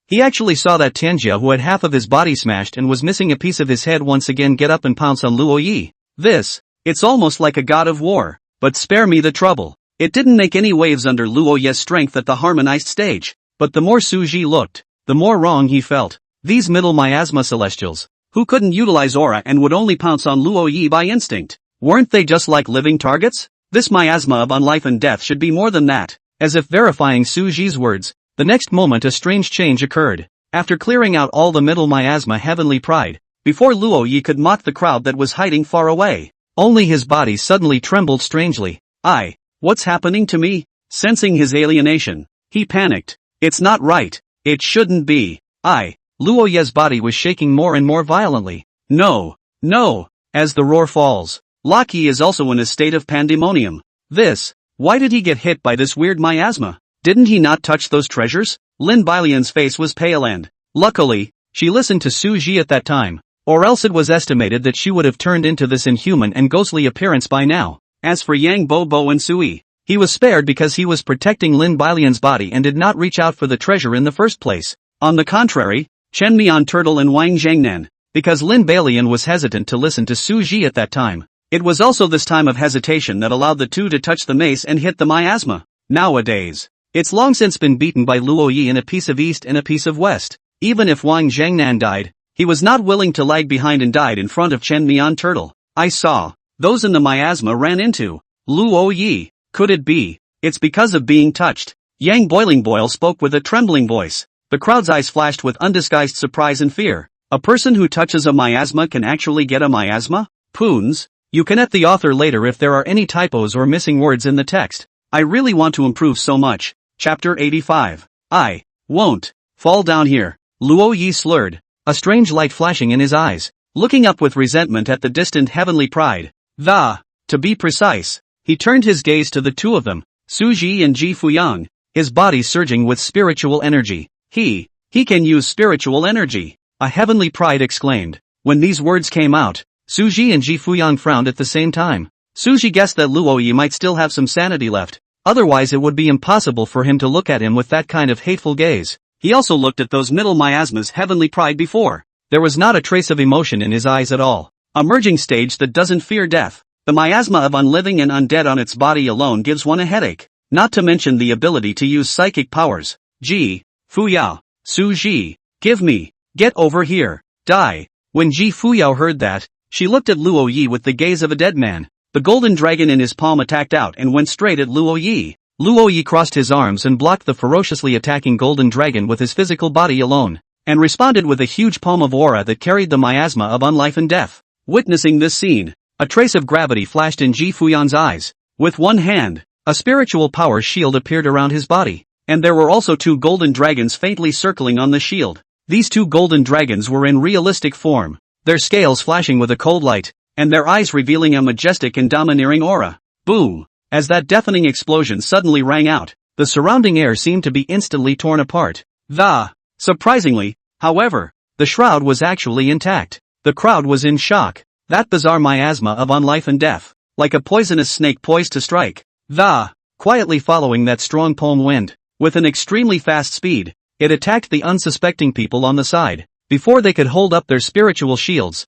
He actually saw that Tianjia who had half of his body smashed and was missing a piece of his head once again get up and pounce on Luo Yi. It's almost like a god of war. But spare me the trouble. It didn't make any waves under Luo Yi's strength at the harmonized stage. But the more Su Ji looked, the more wrong he felt. These middle miasma celestials, who couldn't utilize aura and would only pounce on Luo Yi by instinct, weren't they just like living targets? This miasma of unlife and death should be more than that. As if verifying Su Ji's words, the next moment a strange change occurred. After clearing out all the middle miasma heavenly pride, before Luo Yi could mock the crowd that was hiding far away, only his body suddenly trembled strangely. What's happening to me? Sensing his alienation, he panicked. It's not right. It shouldn't be. Luo Yi's body was shaking more and more violently. No. As the roar falls, Locke is also in a state of pandemonium. Why did he get hit by this weird miasma? Didn't he not touch those treasures? Lin Bailian's face was pale and, luckily, she listened to Su Ji at that time, or else it was estimated that she would have turned into this inhuman and ghostly appearance by now. As for Yang Bo and Sui, he was spared because he was protecting Lin Bailian's body and did not reach out for the treasure in the first place. On the contrary, Chen Mian Turtle and Wang Zhangnan, because Lin Bailian was hesitant to listen to Su Ji at that time. It was also this time of hesitation that allowed the two to touch the mace and hit the miasma. Nowadays, it's long since been beaten by Luo Yi in a piece of east and a piece of west. Even if Wang Zhangnan died, he was not willing to lag behind and died in front of Chen Mian Turtle. I saw. Those in the miasma ran into Luo Yi. Could it be? It's because of being touched. Yang Boiling Boil spoke with a trembling voice. The crowd's eyes flashed with undisguised surprise and fear. A person who touches a miasma can actually get a miasma? Poons. You can at the author later if there are any typos or missing words in the text. I really want to improve so much. Chapter 85. I won't fall down here. Luo Yi slurred, a strange light flashing in his eyes, looking up with resentment at the distant heavenly pride. To be precise, he turned his gaze to the two of them, Su Ji and Ji Fuyang. his body surging with spiritual energy. He can use spiritual energy. A heavenly pride exclaimed. When these words came out, Suji and Ji Fuyang frowned at the same time. Suji guessed that Luoyi might still have some sanity left. Otherwise it would be impossible for him to look at him with that kind of hateful gaze. He also looked at those middle miasmas heavenly pride before. There was not a trace of emotion in his eyes at all. A merging stage that doesn't fear death. The miasma of unliving and undead on its body alone gives one a headache. Not to mention the ability to use psychic powers. Ji Fuyao, Su Ji, give me, get over here, die. When Ji Fuyao heard that, she looked at Luo Yi with the gaze of a dead man. The golden dragon in his palm attacked out and went straight at Luo Yi. Luo Yi crossed his arms and blocked the ferociously attacking golden dragon with his physical body alone, and responded with a huge palm of aura that carried the miasma of unlife and death. Witnessing this scene, a trace of gravity flashed in Ji Fuyang's eyes. With one hand, a spiritual power shield appeared around his body, and there were also two golden dragons faintly circling on the shield. These two golden dragons were in realistic form, their scales flashing with a cold light, and their eyes revealing a majestic and domineering aura. Boom! As that deafening explosion suddenly rang out, the surrounding air seemed to be instantly torn apart. Surprisingly, however, the shroud was actually intact. The crowd was in shock. That bizarre miasma of unlife and death, like a poisonous snake poised to strike. Quietly following that strong palm wind, with an extremely fast speed, it attacked the unsuspecting people on the side, before they could hold up their spiritual shields.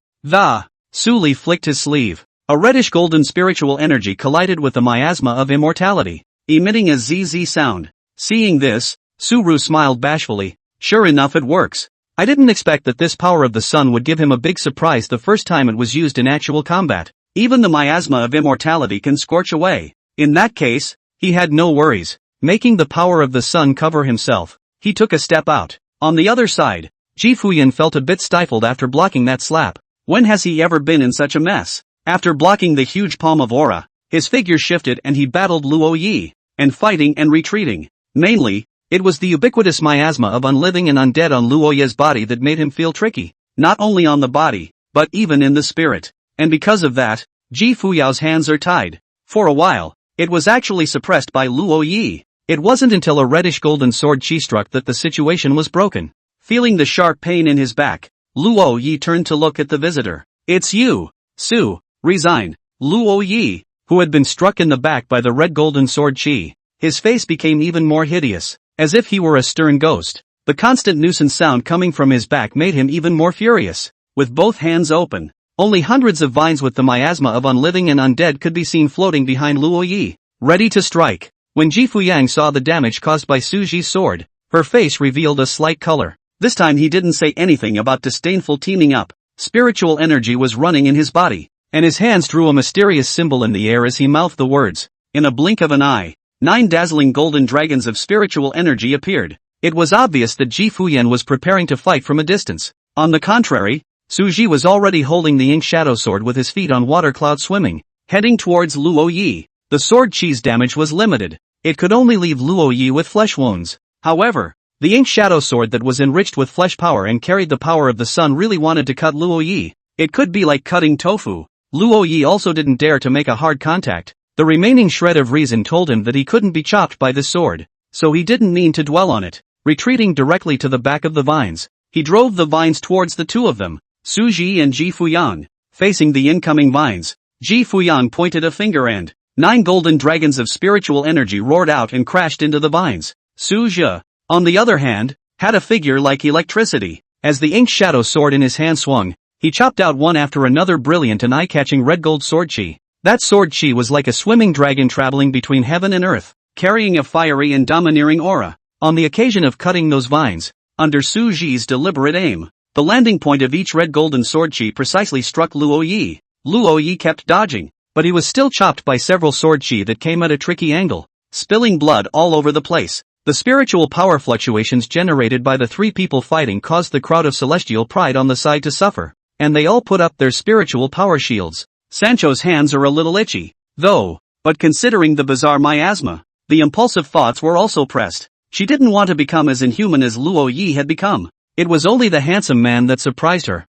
Su Li flicked his sleeve. A reddish-golden spiritual energy collided with the miasma of immortality, emitting a ZZ sound. Seeing this, Su-Ru smiled bashfully. Sure enough, it works. I didn't expect that this power of the sun would give him a big surprise the first time it was used in actual combat. Even the miasma of immortality can scorch away. In that case, he had no worries. Making the power of the sun cover himself, he took a step out. On the other side, Ji Fuyan felt a bit stifled after blocking that slap. When has he ever been in such a mess? After blocking the huge palm of aura, his figure shifted and he battled Luo Yi, and fighting and retreating. Mainly, it was the ubiquitous miasma of unliving and undead on Luo Yi's body that made him feel tricky, not only on the body, but even in the spirit. And because of that, Ji Fuyao's hands are tied. For a while, it was actually suppressed by Luo Yi. It wasn't until a reddish golden sword chi struck that the situation was broken. Feeling the sharp pain in his back, Luo Yi turned to look at the visitor. It's you, Su. Resign. Luo Yi, who had been struck in the back by the red golden sword chi. His face became even more hideous, as if he were a stern ghost. The constant nuisance sound coming from his back made him even more furious. With both hands open, only hundreds of vines with the miasma of unliving and undead could be seen floating behind Luo Yi, ready to strike. When Ji Fuyang saw the damage caused by Su Ji's sword, her face revealed a slight color. This time he didn't say anything about disdainful teaming up. Spiritual energy was running in his body, and his hands drew a mysterious symbol in the air as he mouthed the words. In a blink of an eye, 9 dazzling golden dragons of spiritual energy appeared. It was obvious that Ji Fuyan was preparing to fight from a distance. On the contrary, Su Ji was already holding the ink shadow sword with his feet on water cloud swimming, heading towards Luo Yi. The sword chi's damage was limited. It could only leave Luo Yi with flesh wounds. However, the ink shadow sword that was enriched with flesh power and carried the power of the sun really wanted to cut Luo Yi. It could be like cutting tofu. Luo Yi also didn't dare to make a hard contact. The remaining shred of reason told him that he couldn't be chopped by this sword, so he didn't mean to dwell on it. Retreating directly to the back of the vines, he drove the vines towards the two of them, Su Ji and Ji Fuyang. Facing the incoming vines, Ji Fuyang pointed a finger and 9 golden dragons of spiritual energy roared out and crashed into the vines. Su Ji, on the other hand, had a figure like electricity. As the ink shadow sword in his hand swung, he chopped out one after another brilliant and eye-catching red gold sword chi. That sword chi was like a swimming dragon traveling between heaven and earth, carrying a fiery and domineering aura. On the occasion of cutting those vines, under Su Ji's deliberate aim, the landing point of each red golden sword chi precisely struck Luo Yi. Luo Yi kept dodging, but he was still chopped by several sword chi that came at a tricky angle, spilling blood all over the place. The spiritual power fluctuations generated by the 3 people fighting caused the crowd of celestial pride on the side to suffer, and they all put up their spiritual power shields. Sancho's hands are a little itchy, though, but considering the bizarre miasma, the impulsive thoughts were also pressed. She didn't want to become as inhuman as Luo Yi had become. It was only the handsome man that surprised her.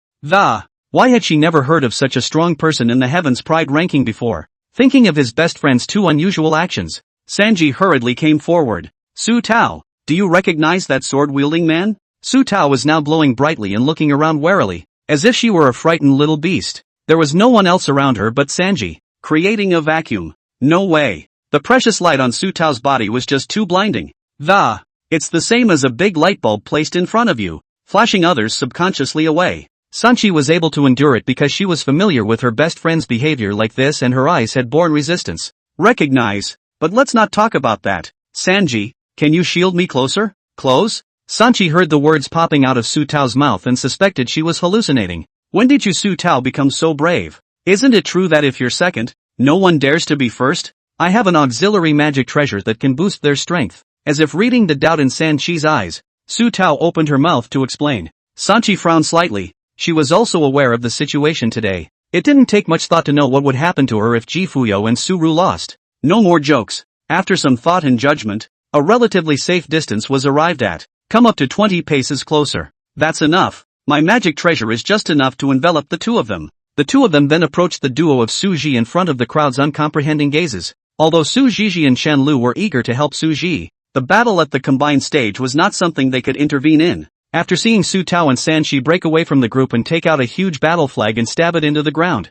Why had she never heard of such a strong person in the heavens pride ranking before? Thinking of his best friend's 2 unusual actions, Sanji hurriedly came forward. Su Tao, do you recognize that sword-wielding man? Su Tao was now glowing brightly and looking around warily, as if she were a frightened little beast. There was no one else around her but Sanji, creating a vacuum. No way. The precious light on Su Tao's body was just too blinding. It's the same as a big light bulb placed in front of you, flashing others subconsciously away. Sanji was able to endure it because she was familiar with her best friend's behavior like this and her eyes had borne resistance. Recognize. But let's not talk about that. Sanji, can you shield me closer? Close? Sanji heard the words popping out of Su Tao's mouth and suspected she was hallucinating. When did you Su Tao become so brave? Isn't it true that if you're second, no one dares to be first? I have an auxiliary magic treasure that can boost their strength. As if reading the doubt in Sanji's eyes, Su Tao opened her mouth to explain. Sanji frowned slightly. She was also aware of the situation today. It didn't take much thought to know what would happen to her if Jifuyo and Suru lost. No more jokes. After some thought and judgment, a relatively safe distance was arrived at. Come up to 20 paces closer. That's enough. My magic treasure is just enough to envelop the two of them. The two of them then approached the duo of Su Ji in front of the crowd's uncomprehending gazes. Although Su Jiji and Shen Lu were eager to help Su Ji, the battle at the combined stage was not something they could intervene in. After seeing Su Tao and Sanji break away from the group and take out a huge battle flag and stab it into the ground,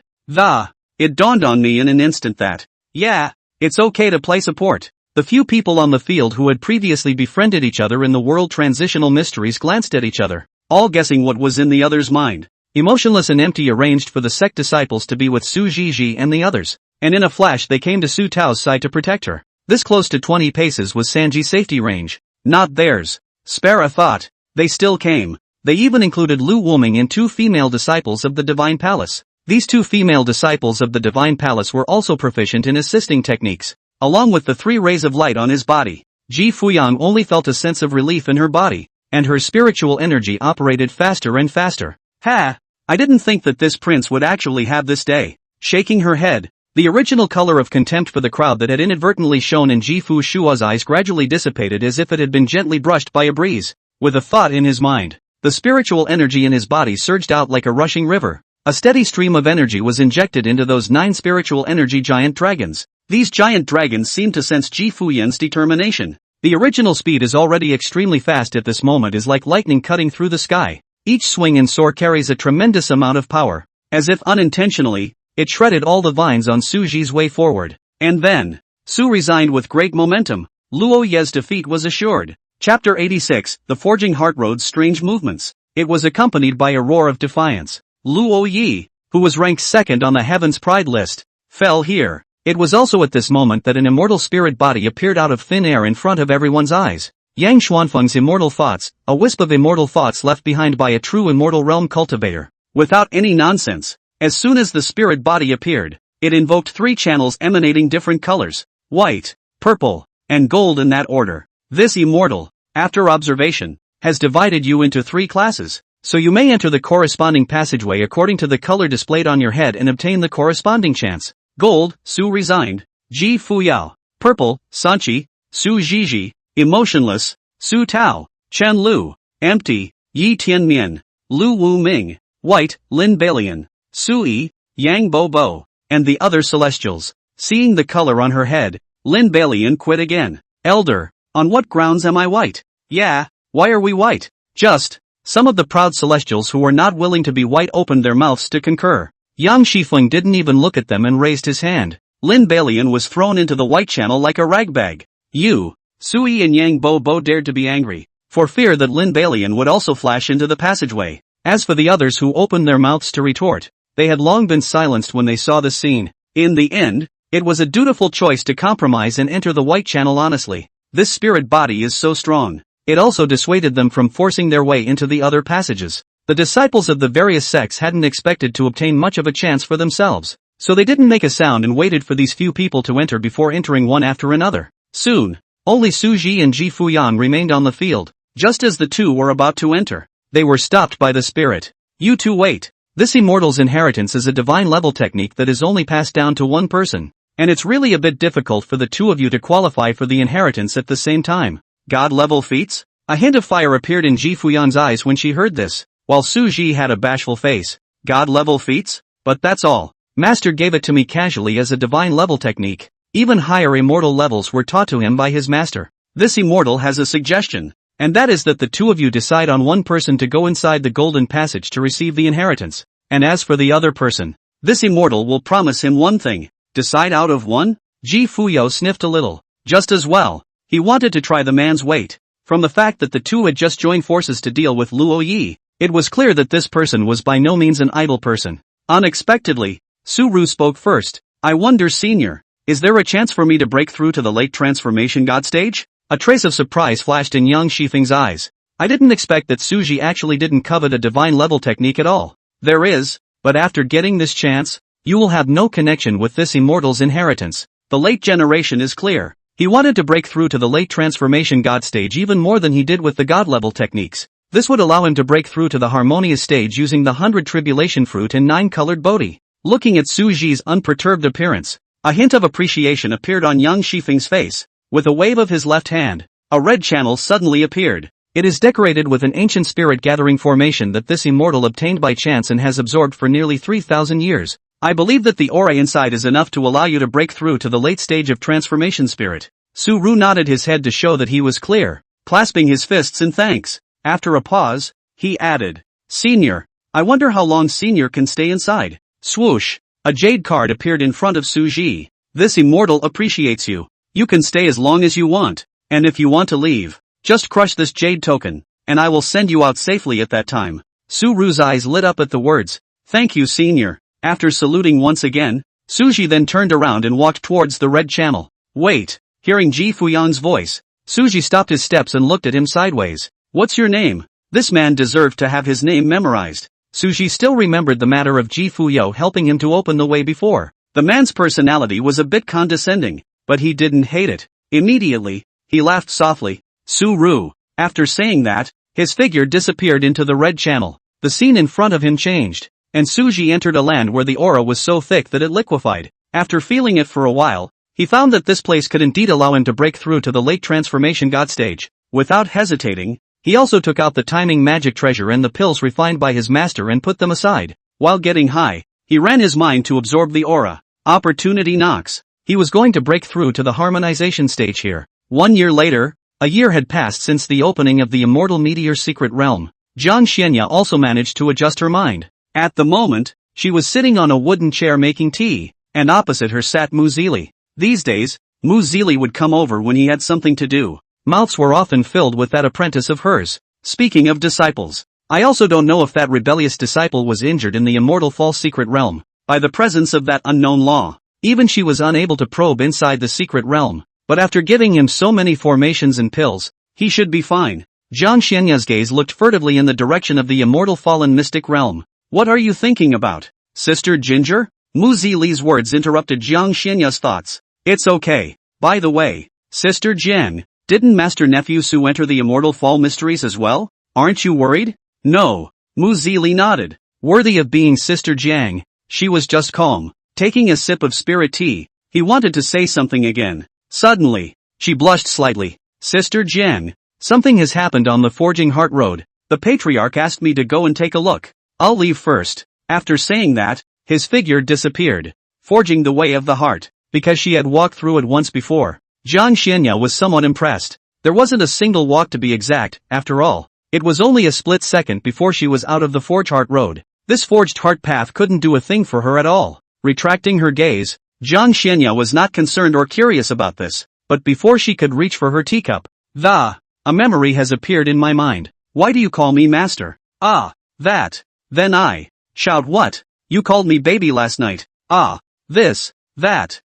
it dawned on me in an instant that, it's okay to play support. The few people on the field who had previously befriended each other in the world transitional mysteries glanced at each other, all guessing what was in the other's mind. Emotionless and empty arranged for the sect disciples to be with Su Jiji and the others, and in a flash they came to Su Tao's side to protect her. This close to 20 paces was Sanji's safety range, not theirs. Spare a thought. They still came. They even included Lu Wuming and 2 female disciples of the Divine Palace. These 2 female disciples of the Divine Palace were also proficient in assisting techniques, along with the 3 rays of light on his body. Ji Fuyang only felt a sense of relief in her body, and her spiritual energy operated faster and faster. I didn't think that this prince would actually have this day. Shaking her head, the original color of contempt for the crowd that had inadvertently shone in Ji Fu Shua's eyes gradually dissipated as if it had been gently brushed by a breeze. With a thought in his mind, the spiritual energy in his body surged out like a rushing river. A steady stream of energy was injected into those 9 spiritual energy giant dragons. These giant dragons seemed to sense Ji Fuyan's determination. The original speed is already extremely fast at this moment, is like lightning cutting through the sky. Each swing and soar carries a tremendous amount of power. As if unintentionally, it shredded all the vines on Su Ji's way forward. And then, Su resigned with great momentum. Luo Ye's defeat was assured. Chapter 86, The Forging Heart Road's Strange Movements. It was accompanied by a roar of defiance. Luo Yi, who was ranked second on the Heaven's Pride list, fell here. It was also at this moment that an immortal spirit body appeared out of thin air in front of everyone's eyes. Yang Xuanfeng's immortal thoughts, a wisp of immortal thoughts left behind by a true immortal realm cultivator. Without any nonsense, as soon as the spirit body appeared, it invoked 3 channels emanating different colors, white, purple, and gold in that order. This immortal, after observation, has divided you into 3 classes, so you may enter the corresponding passageway according to the color displayed on your head and obtain the corresponding chance. Gold, Su resigned. Ji Fuyao. Purple, Sanchi. Su Jiji. Emotionless, Su Tao. Chen Lu. Empty, Yi Tianmian. Lu Wu Ming. White, Lin Balian. Su Yi. Yang Bo Bo. And the other celestials. Seeing the color on her head, Lin Balian quit again. Elder, on what grounds am I white? Why are we white? Just. Some of the proud celestials who were not willing to be white opened their mouths to concur. Yang Shifeng didn't even look at them and raised his hand. Lin Balian was thrown into the white channel like a ragbag. You, Sui and Yang Bo Bo dared to be angry, for fear that Lin Balian would also flash into the passageway. As for the others who opened their mouths to retort, they had long been silenced when they saw the scene. In the end, it was a dutiful choice to compromise and enter the white channel honestly. This spirit body is so strong. It also dissuaded them from forcing their way into the other passages. The disciples of the various sects hadn't expected to obtain much of a chance for themselves, so they didn't make a sound and waited for these few people to enter before entering one after another. Soon, only Su Ji and Ji Fuyang remained on the field. Just as the 2 were about to enter, they were stopped by the spirit. You 2 wait. This immortal's inheritance is a divine level technique that is only passed down to one person, and it's really a bit difficult for the 2 of you to qualify for the inheritance at the same time. God-level feats? A hint of fire appeared in Ji Fuyang's eyes when she heard this, while Su Ji had a bashful face. God-level feats? But that's all. Master gave it to me casually as a divine level technique. Even higher immortal levels were taught to him by his master. this immortal has a suggestion. And that is that the two of you decide on one person to go inside the golden passage to receive the inheritance. And as for the other person, this immortal will promise him one thing. Decide out of one? Ji Fuyo sniffed a little. Just as well. He wanted to try the man's weight. From the fact that the two had just joined forces to deal with Luo Yi, it was clear that this person was by no means an idle person. Unexpectedly, Su Ru spoke first. I wonder, senior, is there a chance for me to break through to the late transformation god stage? A trace of surprise flashed in Yang Shifeng's eyes. I didn't expect that Suji actually didn't covet a divine level technique at all. There is, but after getting this chance, you will have no connection with this immortal's inheritance. The late generation is clear. He wanted to break through to the late transformation god stage even more than he did with the god level techniques. This would allow him to break through to the harmonious stage using the 100 tribulation fruit and 9-colored Bodhi. Looking at Suji's unperturbed appearance, a hint of appreciation appeared on Yang Shifeng's face. With a wave of his left hand, a red channel suddenly appeared. It is decorated with an ancient spirit-gathering formation that this immortal obtained by chance and has absorbed for nearly 3,000 years. I believe that the aura inside is enough to allow you to break through to the late stage of transformation spirit. Su Ru nodded his head to show that he was clear, clasping his fists in thanks. After a pause, he added, Senior, I wonder how long Senior can stay inside. Swoosh, a jade card appeared in front of Suji. This immortal appreciates you. You can stay as long as you want, and if you want to leave, just crush this jade token, and I will send you out safely at that time. Su Ru's eyes lit up at the words, Thank you, senior. After saluting once again, Suji then turned around and walked towards the red channel. Wait, hearing Ji Fuyang's voice, Suji stopped his steps and looked at him sideways. What's your name? This man deserved to have his name memorized. Suji still remembered the matter of Ji Fuyo helping him to open the way before. The man's personality was a bit condescending, but he didn't hate it. Immediately, he laughed softly. Su Ru. After saying that, his figure disappeared into the red channel. The scene in front of him changed, and Suji entered a land where the aura was so thick that it liquefied. After feeling it for a while, he found that this place could indeed allow him to break through to the late transformation god stage. Without hesitating, he also took out the timing magic treasure and the pills refined by his master and put them aside. While getting high, he ran his mind to absorb the aura. Opportunity knocks. He was going to break through to the harmonization stage here. 1 year later, a year had passed since the opening of the immortal meteor secret realm. Jiang Xianya also managed to adjust her mind. At the moment, she was sitting on a wooden chair making tea, and opposite her sat Mu Zili. These days, Mu Zili would come over when he had something to do. Mouths were often filled with that apprentice of hers. Speaking of disciples, I also don't know if that rebellious disciple was injured in the immortal false secret realm by the presence of that unknown law. Even she was unable to probe inside the secret realm, but after giving him so many formations and pills, he should be fine. Jiang Xianya's gaze looked furtively in the direction of the immortal fallen mystic realm. What are you thinking about, Sister Ginger? Mu Zili's words interrupted Jiang Xianya's thoughts. It's okay. By the way, Sister Jiang, didn't Master Nephew Su enter the immortal fall mysteries as well? Aren't you worried? No. Mu Zili nodded. Worthy of being Sister Jiang, she was just calm. Taking a sip of spirit tea, he wanted to say something again. Suddenly, she blushed slightly. Sister Jiang, something has happened on the Forging Heart Road. The patriarch asked me to go and take a look. I'll leave first. After saying that, his figure disappeared, forging the way of the heart. Because she had walked through it once before, Jiang Xianya was somewhat impressed. There wasn't a single walk to be exact, after all. It was only a split second before she was out of the Forged Heart Road. This Forged Heart path couldn't do a thing for her at all. Retracting her gaze, Jiang Xianya was not concerned or curious about this, but before she could reach for her teacup, a memory has appeared in my mind. Why do you call me master? Ah, that. Then I. Shout what? You called me baby last night. Ah, this, that,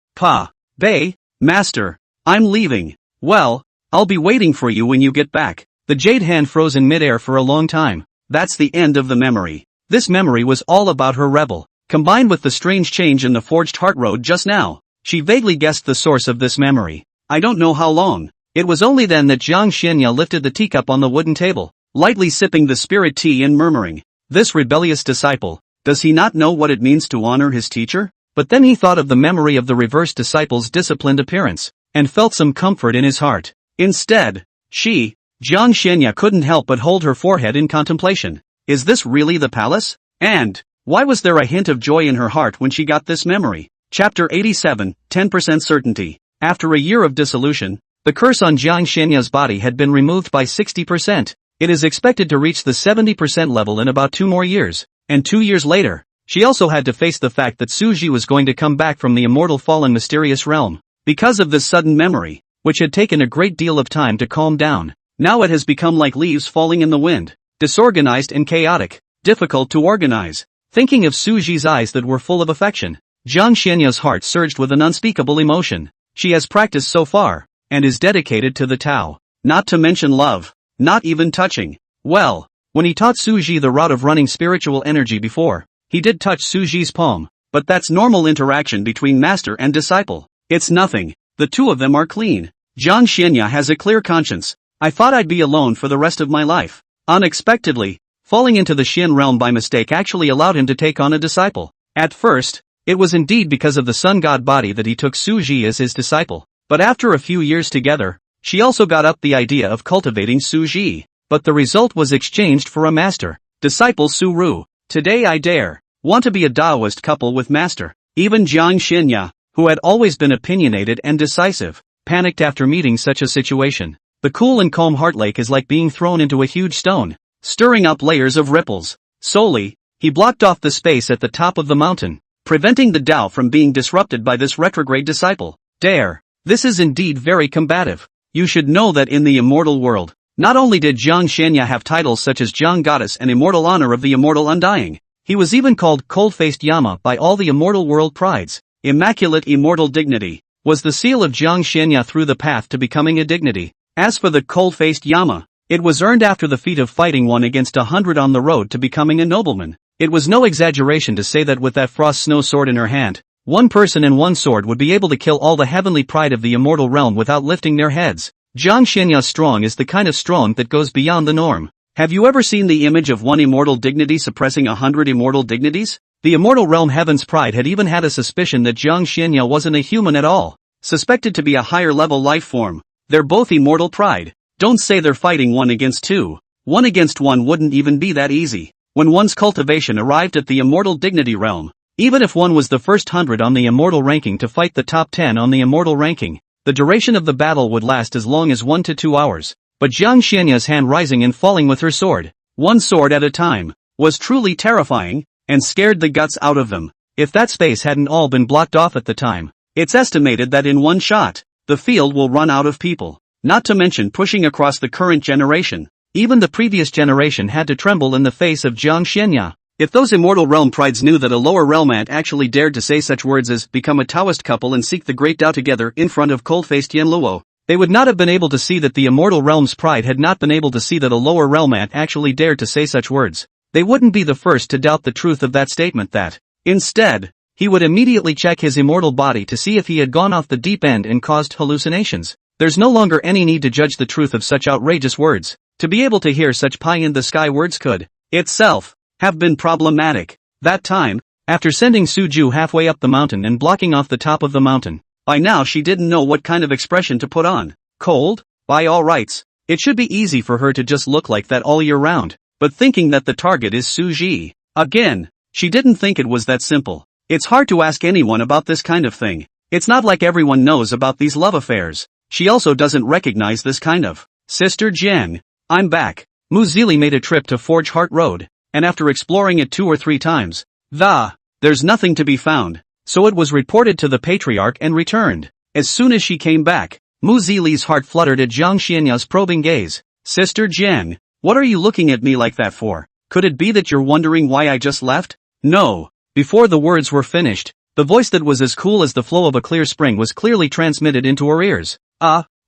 bay, master, I'm leaving. Well, I'll be waiting for you when you get back. The jade hand froze in midair for a long time. That's the end of the memory. This memory was all about her rebel. Combined with the strange change in the Forged Heart Road just now, she vaguely guessed the source of this memory. I don't know how long. It was only then that Jiang Xianya lifted the teacup on the wooden table, lightly sipping the spirit tea and murmuring, this rebellious disciple, does he not know what it means to honor his teacher? But then he thought of the memory of the reversed disciple's disciplined appearance, and felt some comfort in his heart. Instead, Jiang Xianya couldn't help but hold her forehead in contemplation. Is this really the palace? And why was there a hint of joy in her heart when she got this memory? Chapter 87, 10% Certainty. After a year of dissolution, The curse on Jiang Shanya's body had been removed by 60%. It is expected to reach the 70% level in about 2 more years. And 2 years later, she also had to face the fact that Suji was going to come back from the immortal fallen mysterious realm. Because of this sudden memory, which had taken a great deal of time to calm down, now it has become like leaves falling in the wind, disorganized and chaotic, difficult to organize. Thinking of Suji's eyes that were full of affection, Jiang Shanya's heart surged with an unspeakable emotion. She has practiced so far, and is dedicated to the Tao, not to mention love, not even touching. Well, when he taught Suji the route of running spiritual energy before, he did touch Suji's palm, but that's normal interaction between master and disciple. It's nothing, the two of them are clean. Jiang Shenya has a clear conscience. I thought I'd be alone for the rest of my life. Unexpectedly, falling into the Xin realm by mistake actually allowed him to take on a disciple. At first, it was indeed because of the sun god body that he took Suji as his disciple, but after a few years together, she also got up the idea of cultivating Suji. But the result was exchanged for a master, disciple Suru. Today I dare, want to be a Taoist couple with master. Even Jiang Shenya, who had always been opinionated and decisive, panicked after meeting such a situation. The cool and calm heart lake is like being thrown into a huge stone, stirring up layers of ripples. Solely, he blocked off the space at the top of the mountain, preventing the Tao from being disrupted by this retrograde disciple. Dare. This is indeed very combative. You should know that in the immortal world, not only did Jiang Shenya have titles such as Jiang Goddess and Immortal Honor of the Immortal Undying, he was even called Cold-Faced Yama by all the immortal world prides. Immaculate immortal dignity was the seal of Jiang Shenya through the path to becoming a dignity. As for the Cold-Faced Yama, it was earned after the feat of fighting 1 against 100 on the road to becoming a nobleman. It was no exaggeration to say that with that frost snow sword in her hand, one person and one sword would be able to kill all the heavenly pride of the immortal realm without lifting their heads. Jiang Shenya's strong is the kind of strong that goes beyond the norm. Have you ever seen the image of one immortal dignity suppressing 100 immortal dignities? The immortal realm heaven's pride had even had a suspicion that Jiang Shenya wasn't a human at all, suspected to be a higher level life form. They're both immortal pride. Don't say they're fighting 1 against 2. 1 against 1 wouldn't even be that easy. When one's cultivation arrived at the immortal dignity realm, even if one was the first 100 on the immortal ranking to fight the top 10 on the immortal ranking, the duration of the battle would last as long as 1 to 2 hours. But Jiang Shenya's hand rising and falling with her sword, one sword at a time, was truly terrifying, and scared the guts out of them. If that space hadn't all been blocked off at the time, it's estimated that in one shot, the field will run out of people. Not to mention pushing across the current generation. Even the previous generation had to tremble in the face of Jiang Shenya. If those immortal realm prides knew that a lower realm ant actually dared to say such words as become a Taoist couple and seek the great Tao together in front of cold-faced Yen Luo, they would not have been able to see that the immortal realm's pride had not been able to see that a lower realm ant actually dared to say such words. They wouldn't be the first to doubt the truth of that statement that, instead, he would immediately check his immortal body to see if he had gone off the deep end and caused hallucinations. There's no longer any need to judge the truth of such outrageous words. To be able to hear such pie-in-the-sky words could, itself, have been problematic. That time, after sending Suju halfway up the mountain and blocking off the top of the mountain, by now she didn't know what kind of expression to put on. Cold? By all rights, it should be easy for her to just look like that all year round. But thinking that the target is Suji, again, she didn't think it was that simple. It's hard to ask anyone about this kind of thing. It's not like everyone knows about these love affairs. She also doesn't recognize this kind of. Sister Jen, I'm back. Mu Zili made a trip to Forge Heart Road, and after exploring it 2 or 3 times, there's nothing to be found. So it was reported to the patriarch and returned. As soon as she came back, Mu Zili's heart fluttered at Jiang Xianya's probing gaze. Sister Jen, what are you looking at me like that for? Could it be that you're wondering why I just left? No. Before the words were finished, the voice that was as cool as the flow of a clear spring was clearly transmitted into her ears.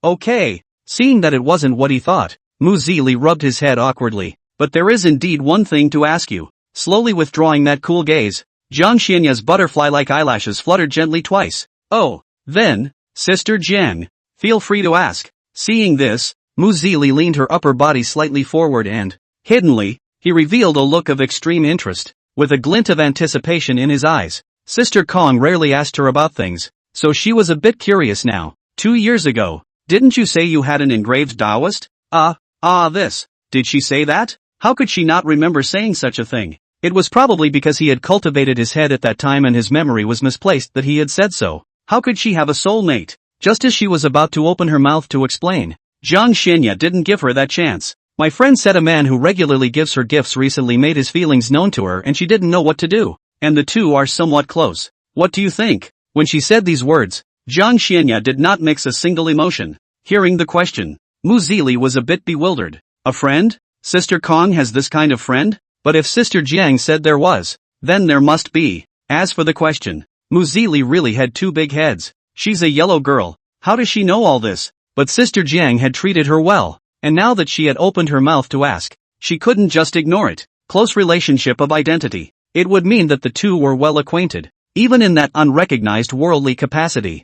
Okay. Seeing that it wasn't what he thought, Mu Zili rubbed his head awkwardly. But there is indeed one thing to ask you. Slowly withdrawing that cool gaze, Jiang Xianya's butterfly-like eyelashes fluttered gently twice. Oh, then, Sister Jen, feel free to ask. Seeing this, Mu Zili leaned her upper body slightly forward and, hiddenly, he revealed a look of extreme interest, with a glint of anticipation in his eyes. Sister Kong rarely asked her about things, so she was a bit curious now. 2 years ago, didn't you say you had an engraved Taoist? This. Did she say that? How could she not remember saying such a thing? It was probably because he had cultivated his head at that time and his memory was misplaced that he had said so. How could she have a soulmate? just as she was about to open her mouth to explain. Jiang Xianya didn't give her that chance. My friend said a man who regularly gives her gifts recently made his feelings known to her and she didn't know what to do. And the two are somewhat close. What do you think? When she said these words, Jiang Xianya did not mix a single emotion. Hearing the question, Mu Zili was a bit bewildered. A friend? Sister Kong has this kind of friend? But if Sister Jiang said there was, then there must be. As for the question, Mu Zili really had two big heads. She's a yellow girl. How does she know all this? But Sister Jiang had treated her well. And now that she had opened her mouth to ask, she couldn't just ignore it. Close relationship of identity. It would mean that the two were well acquainted, even in that unrecognized worldly capacity.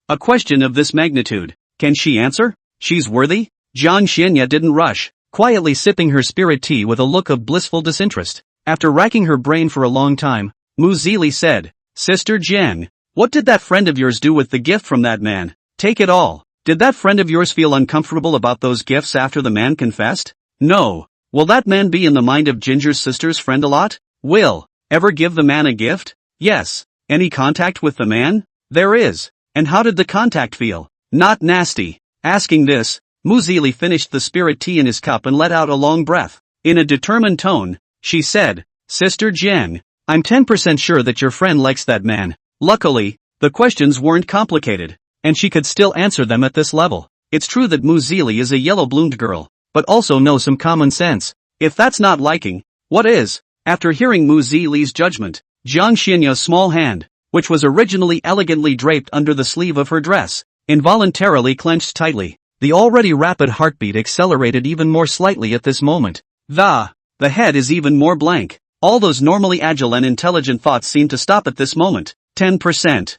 A question of this magnitude. Can she answer? She's worthy? Jiang Xianya didn't rush, quietly sipping her spirit tea with a look of blissful disinterest. After racking her brain for a long time, Mu Zili said, Sister Jiang, what did that friend of yours do with the gift from that man? Take it all. Did that friend of yours feel uncomfortable about those gifts after the man confessed? No. Will that man be in the mind of Ginger's sister's friend a lot? Will ever give the man a gift? Yes. Any contact with the man? There is. And how did the contact feel? Not nasty. Asking this, Mu Zili finished the spirit tea in his cup and let out a long breath. In a determined tone, she said, Sister Jiang, I'm 10% sure that your friend likes that man. Luckily, the questions weren't complicated, and she could still answer them at this level. It's true that Mu Zili is a yellow-bloomed girl, but also knows some common sense. If that's not liking, what is? After hearing Mu Zili's judgment, Jiang Xianya's small hand, which was originally elegantly draped under the sleeve of her dress, involuntarily clenched tightly. The already rapid heartbeat accelerated even more slightly at this moment. The head is even more blank. All those normally agile and intelligent thoughts seemed to stop at this moment. 10%.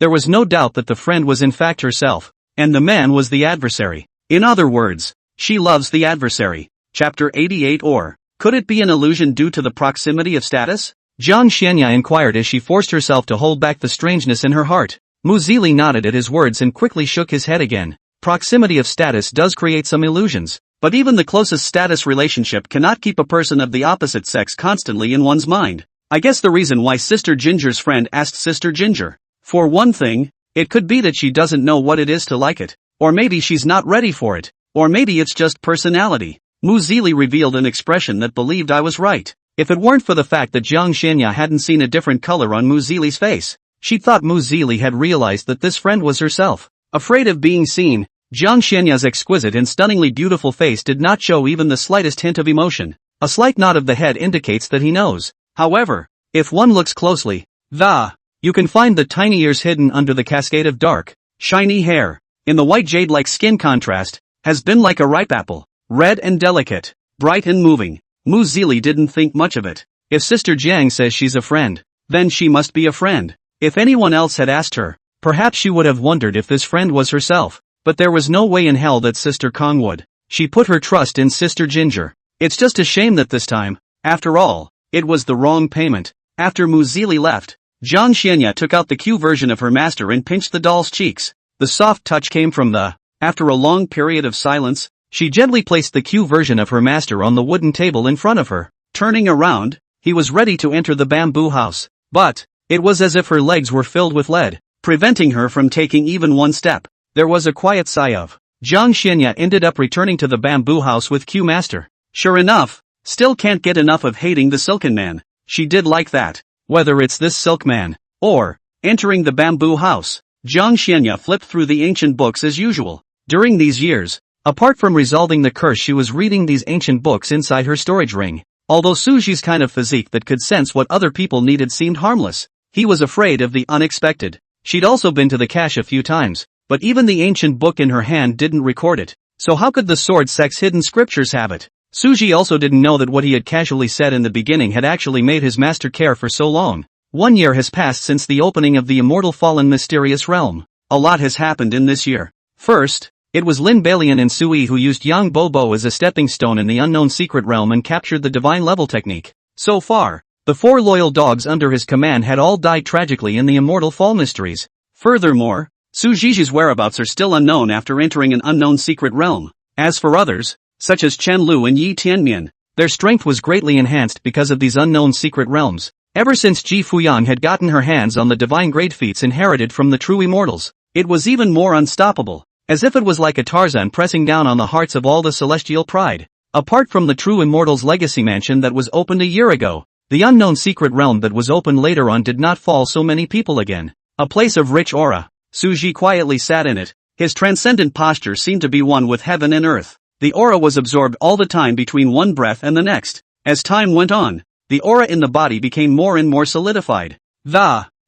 There was no doubt that the friend was in fact herself, and the man was the adversary. In other words, she loves the adversary. Chapter 88. Or, could it be an illusion due to the proximity of status? Jiang Xianya inquired as she forced herself to hold back the strangeness in her heart. Mu Zili nodded at his words and quickly shook his head again. Proximity of status does create some illusions, but even the closest status relationship cannot keep a person of the opposite sex constantly in one's mind. I guess the reason why Sister Ginger's friend asked Sister Ginger. For one thing, it could be that she doesn't know what it is to like it, or maybe she's not ready for it, or maybe it's just personality. Mu Zili revealed an expression that believed I was right. If it weren't for the fact that Jiang Xianya hadn't seen a different color on Mu Zili's face, she thought Mu Zili had realized that this friend was herself. Afraid of being seen, Jiang Xianya's exquisite and stunningly beautiful face did not show even the slightest hint of emotion. A slight nod of the head indicates that he knows. However, if one looks closely, you can find the tiny ears hidden under the cascade of dark, shiny hair. In the white jade-like skin contrast, has been like a ripe apple, red and delicate, bright and moving. Mu Zili didn't think much of it. If Sister Jiang says she's a friend, then she must be a friend. If anyone else had asked her, perhaps she would have wondered if this friend was herself. But there was no way in hell that Sister Kong would. She put her trust in Sister Ginger. It's just a shame that this time, after all, it was the wrong payment. After Mu Zili left, Jiang Xianya took out the Q version of her master and pinched the doll's cheeks. The soft touch came from the. After a long period of silence, she gently placed the Q version of her master on the wooden table in front of her. Turning around, he was ready to enter the bamboo house. But, it was as if her legs were filled with lead, preventing her from taking even one step. There was a quiet sigh of. Jiang Xianya ended up returning to the bamboo house with Q Master. Sure enough, still can't get enough of hating the silken man. She did like that. Whether it's this silk man, or, entering the bamboo house, Jiang Xianya flipped through the ancient books as usual. During these years, apart from resolving the curse, she was reading these ancient books inside her storage ring. Although Suji's kind of physique that could sense what other people needed seemed harmless, he was afraid of the unexpected. She'd also been to the cache a few times, but even the ancient book in her hand didn't record it. So how could the sword sex hidden scriptures have it? Suji also didn't know that what he had casually said in the beginning had actually made his master care for so long. 1 year has passed since the opening of the immortal fallen mysterious realm. A lot has happened in this year. First, it was Lin Balian and Sui who used Yang Bobo as a stepping stone in the unknown secret realm and captured the divine level technique. So far, the 4 loyal dogs under his command had all died tragically in the immortal fall mysteries. Furthermore, Su Jiji's whereabouts are still unknown after entering an unknown secret realm. As for others, such as Chen Lu and Yi Tianmian, their strength was greatly enhanced because of these unknown secret realms. Ever since Ji Fuyang had gotten her hands on the divine grade feats inherited from the true immortals, it was even more unstoppable, as if it was like a Tarzan pressing down on the hearts of all the celestial pride. Apart from the true immortal's legacy mansion that was opened a year ago, the unknown secret realm that was opened later on did not fall so many people again. A place of rich aura. Suji quietly sat in it. His transcendent posture seemed to be one with heaven and earth. The aura was absorbed all the time between one breath and the next. As time went on, the aura in the body became more and more solidified.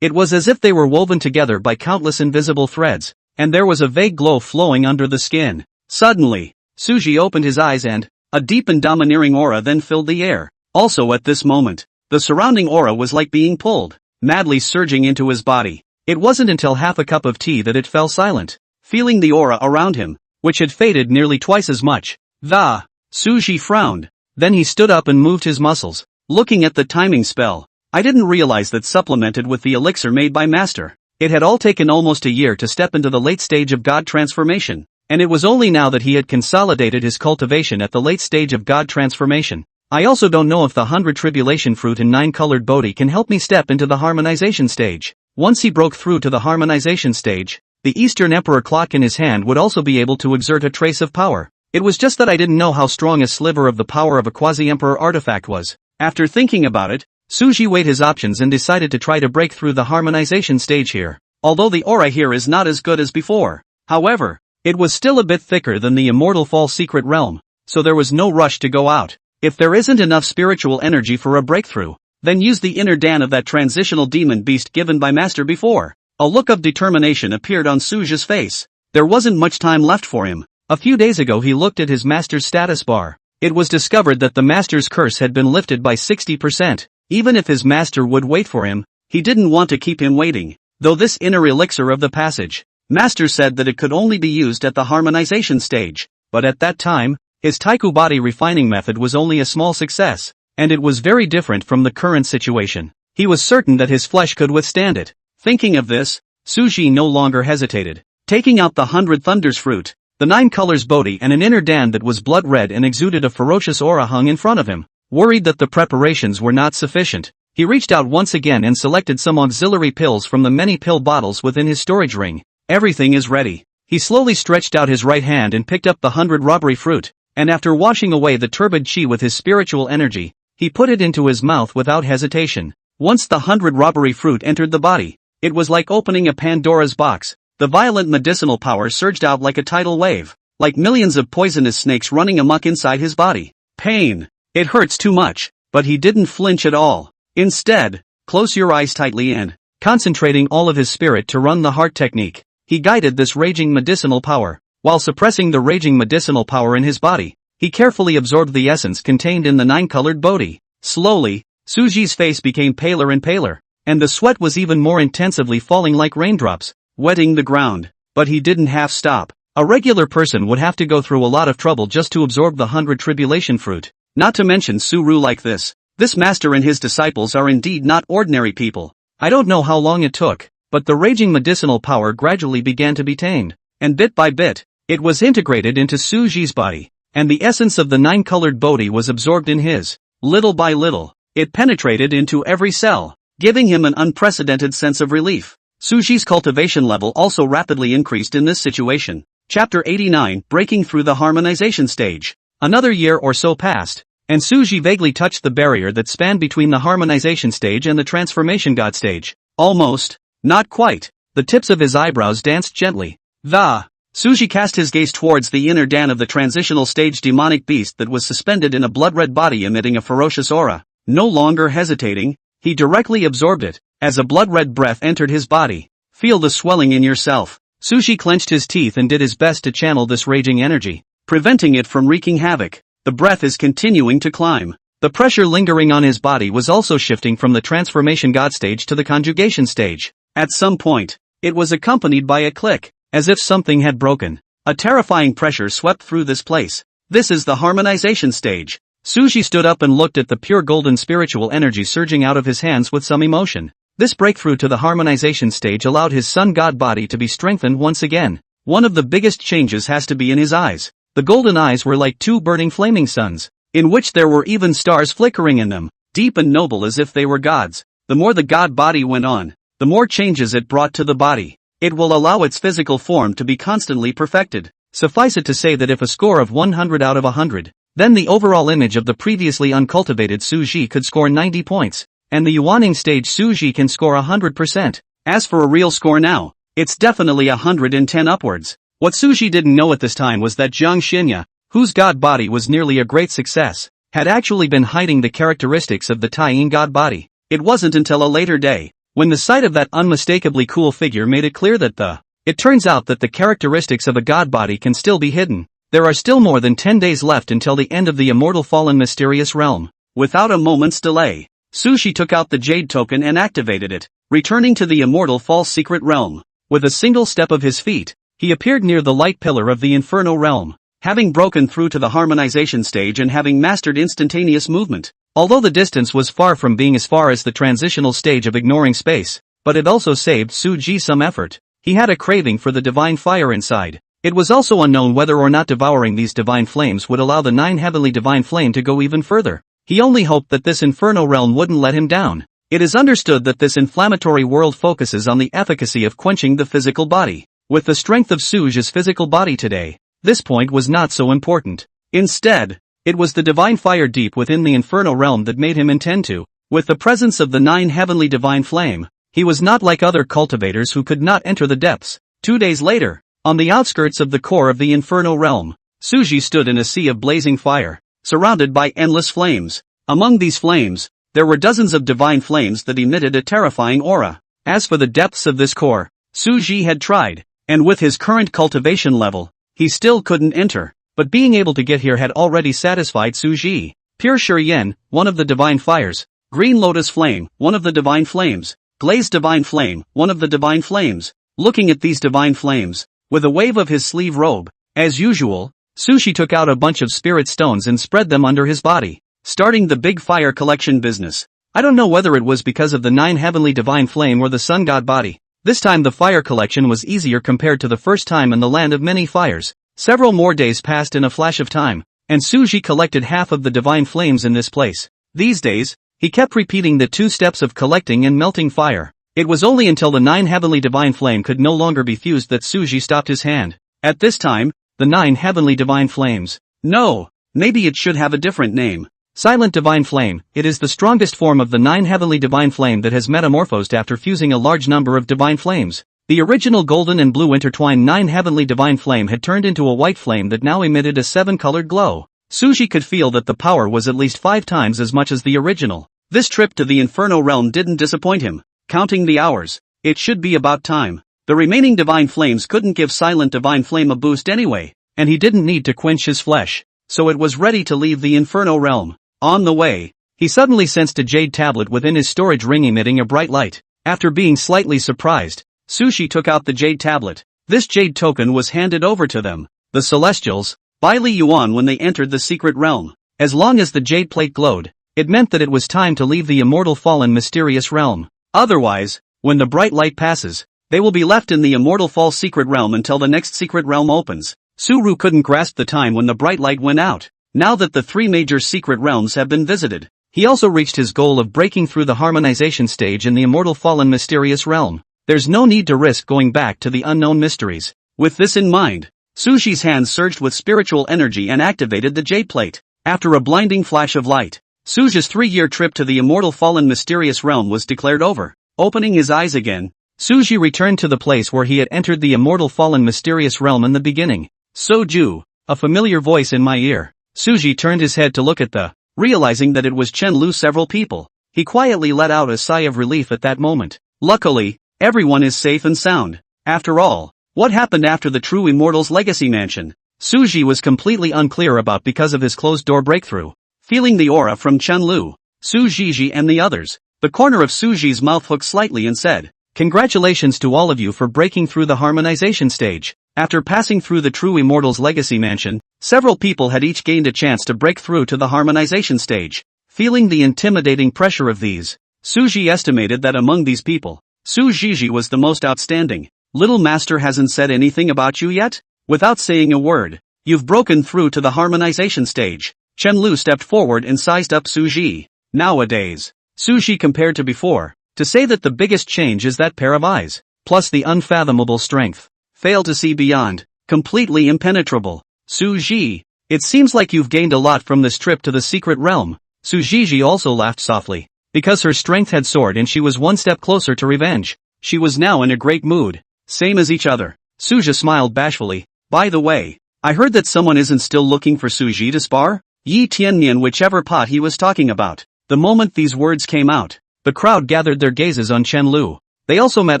It was as if they were woven together by countless invisible threads, and there was a vague glow flowing under the skin. Suddenly, Suji opened his eyes and a deep and domineering aura then filled the air. Also at this moment, the surrounding aura was like being pulled, madly surging into his body. It wasn't until half a cup of tea that it fell silent, feeling the aura around him, which had faded nearly twice as much. Suji frowned. Then he stood up and moved his muscles, looking at the timing spell. I didn't realize that supplemented with the elixir made by Master. It had all taken almost a year to step into the late stage of God transformation, and it was only now that he had consolidated his cultivation at the late stage of God transformation. I also don't know if the 100 tribulation fruit and 9-colored Bodhi can help me step into the harmonization stage. Once he broke through to the harmonization stage, the Eastern Emperor clock in his hand would also be able to exert a trace of power. It was just that I didn't know how strong a sliver of the power of a quasi-emperor artifact was. After thinking about it, Suji weighed his options and decided to try to break through the harmonization stage here. Although the aura here is not as good as before, however, it was still a bit thicker than the immortal false secret realm, so there was no rush to go out. If there isn't enough spiritual energy for a breakthrough, then use the inner Dan of that transitional demon beast given by Master before. A look of determination appeared on Suji's face. There wasn't much time left for him. A few days ago he looked at his Master's status bar. It was discovered that the Master's curse had been lifted by 60%. Even if his Master would wait for him, he didn't want to keep him waiting. Though this inner elixir of the passage, Master said that it could only be used at the harmonization stage. But at that time, his Taiku body refining method was only a small success, and it was very different from the current situation. He was certain that his flesh could withstand it. Thinking of this, Suji no longer hesitated. Taking out the 100 thunders fruit, the 9 colors Bodhi and an inner Dan that was blood red and exuded a ferocious aura hung in front of him. Worried that the preparations were not sufficient, he reached out once again and selected some auxiliary pills from the many pill bottles within his storage ring. Everything is ready. He slowly stretched out his right hand and picked up the 100 robbery fruit, and after washing away the turbid chi with his spiritual energy, he put it into his mouth without hesitation. Once the 100 robbery fruit entered the body, it was like opening a Pandora's box. The violent medicinal power surged out like a tidal wave, like millions of poisonous snakes running amok inside his body. Pain. It hurts too much, but he didn't flinch at all. Instead, close your eyes tightly and, concentrating all of his spirit to run the heart technique, he guided this raging medicinal power. While suppressing the raging medicinal power in his body, he carefully absorbed the essence contained in the 9-colored Bodhi. Slowly, Suji's face became paler and paler, and the sweat was even more intensively falling like raindrops, wetting the ground. But he didn't half stop. A regular person would have to go through a lot of trouble just to absorb the 100 tribulation fruit. Not to mention Suru like this. This master and his disciples are indeed not ordinary people. I don't know how long it took, but the raging medicinal power gradually began to be tamed, and bit by bit, it was integrated into Suji's body, and the essence of the 9-colored Bodhi was absorbed in his. Little by little, it penetrated into every cell, giving him an unprecedented sense of relief. Suji's cultivation level also rapidly increased in this situation. Chapter 89, Breaking Through the Harmonization Stage. Another year or so passed, and Suji vaguely touched the barrier that spanned between the harmonization stage and the transformation god stage. Almost. Not quite. The tips of his eyebrows danced gently. Suji cast his gaze towards the inner Dan of the transitional stage demonic beast that was suspended in a blood-red body emitting a ferocious aura. No longer hesitating, he directly absorbed it. As a blood-red breath entered his body, feel the swelling in yourself. Suji clenched his teeth and did his best to channel this raging energy, preventing it from wreaking havoc. The breath is continuing to climb. The pressure lingering on his body was also shifting from the transformation god stage to the conjugation stage. At some point, it was accompanied by a click, as if something had broken. A terrifying pressure swept through this place. This is the harmonization stage. Suji stood up and looked at the pure golden spiritual energy surging out of his hands with some emotion. This breakthrough to the harmonization stage allowed his sun god body to be strengthened once again. One of the biggest changes has to be in his eyes. The golden eyes were like 2 burning flaming suns, in which there were even stars flickering in them, deep and noble as if they were gods. The more the god body went on, the more changes it brought to the body. It will allow its physical form to be constantly perfected. Suffice it to say that if a score of 100 out of 100, then the overall image of the previously uncultivated Suji could score 90 points, and the Yuaning stage Suji can score 100%. As for a real score now, it's definitely 110 upwards. What Suji didn't know at this time was that Jiang Xinya, whose god body was nearly a great success, had actually been hiding the characteristics of the Taiyin god body. It wasn't until a later day, when the sight of that unmistakably cool figure made it clear that it turns out that the characteristics of a god body can still be hidden. There are still more than 10 days left until the end of the immortal fallen mysterious realm. Without a moment's delay, Suji took out the jade token and activated it, returning to the immortal false secret realm. With a single step of his feet, he appeared near the light pillar of the inferno realm. Having broken through to the harmonization stage and having mastered instantaneous movement, although the distance was far from being as far as the transitional stage of ignoring space, but it also saved Suji some effort. He had a craving for the divine fire inside. It was also unknown whether or not devouring these divine flames would allow the 9 heavenly divine flame to go even further. He only hoped that this inferno realm wouldn't let him down. It is understood that this inflammatory world focuses on the efficacy of quenching the physical body. With the strength of Suji's physical body today, this point was not so important. Instead, it was the divine fire deep within the inferno realm that made him intend to. With the presence of the 9 heavenly divine flame, he was not like other cultivators who could not enter the depths. 2 days later, on the outskirts of the core of the inferno realm, Suji stood in a sea of blazing fire, surrounded by endless flames. Among these flames, there were dozens of divine flames that emitted a terrifying aura. As for the depths of this core, Suji had tried, and with his current cultivation level, he still couldn't enter, but being able to get here had already satisfied Suji. Pure Shuriyen, one of the divine fires, Green Lotus Flame, one of the divine flames, Glazed Divine Flame, one of the divine flames. Looking at these divine flames, with a wave of his sleeve robe, as usual, Suji took out a bunch of spirit stones and spread them under his body, starting the big fire collection business. I don't know whether it was because of the 9 heavenly divine flame or the sun god body. This time the fire collection was easier compared to the first time in the land of many fires. Several more days passed in a flash of time, and Suji collected half of the divine flames in this place. These days, he kept repeating the 2 steps of collecting and melting fire. It was only until the 9 heavenly divine flame could no longer be fused that Suji stopped his hand. At this time, the 9 heavenly divine flames. No, maybe it should have a different name. Silent divine flame. It is the strongest form of the 9 heavenly divine flame that has metamorphosed after fusing a large number of divine flames. The original golden and blue intertwined 9 heavenly divine flame had turned into a white flame that now emitted a 7-colored glow. Suji could feel that the power was at least 5 times as much as the original. This trip to the inferno realm didn't disappoint him. Counting the hours, it should be about time. The remaining divine flames couldn't give silent divine flame a boost anyway, and he didn't need to quench his flesh, so it was ready to leave the inferno realm. On the way, he suddenly sensed a jade tablet within his storage ring emitting a bright light. After being slightly surprised, Suji took out the jade tablet. This jade token was handed over to them, the Celestials, by Li Yuan when they entered the secret realm. As long as the jade plate glowed, it meant that it was time to leave the immortal fallen mysterious realm. Otherwise, when the bright light passes, they will be left in the immortal false secret realm until the next secret realm opens. Suru couldn't grasp the time when the bright light went out. Now that the 3 major secret realms have been visited, he also reached his goal of breaking through the harmonization stage in the immortal fallen mysterious realm. There's no need to risk going back to the unknown mysteries. With this in mind, Suji's hands surged with spiritual energy and activated the jade plate. After a blinding flash of light, Suji's 3-year trip to the immortal fallen mysterious realm was declared over. Opening his eyes again, Suji returned to the place where he had entered the immortal fallen mysterious realm in the beginning. Soju, a familiar voice in my ear. Suji turned his head to look at realizing that it was Chen Lu. Several people. He quietly let out a sigh of relief at that moment. Luckily, everyone is safe and sound. After all, what happened after the true immortal's legacy mansion? Suji was completely unclear about because of his closed-door breakthrough. Feeling the aura from Chen Lu, Su Zhiji and the others, the corner of Suji's mouth hooked slightly and said, "Congratulations to all of you for breaking through the harmonization stage." After passing through the true immortal's legacy mansion, several people had each gained a chance to break through to the harmonization stage. Feeling the intimidating pressure of these, Suji estimated that among these people, Su Zhiji was the most outstanding. "Little master hasn't said anything about you yet?" Without saying a word, "You've broken through to the harmonization stage." Chen Lu stepped forward and sized up Suji. Nowadays, Suji compared to before, to say that the biggest change is that pair of eyes. plus the unfathomable strength. Fail to see beyond. Completely impenetrable. Suji, it seems like you've gained a lot from this trip to the secret realm. Sujiji also laughed softly. Because her strength had soared and she was one step closer to revenge. She was now in a great mood. Same as each other. Suja smiled bashfully. By the way, I heard that someone isn't still looking for Suji to spar? Yi Tiannian, whichever pot he was talking about. The moment these words came out, the crowd gathered their gazes on Chen Lu. They also met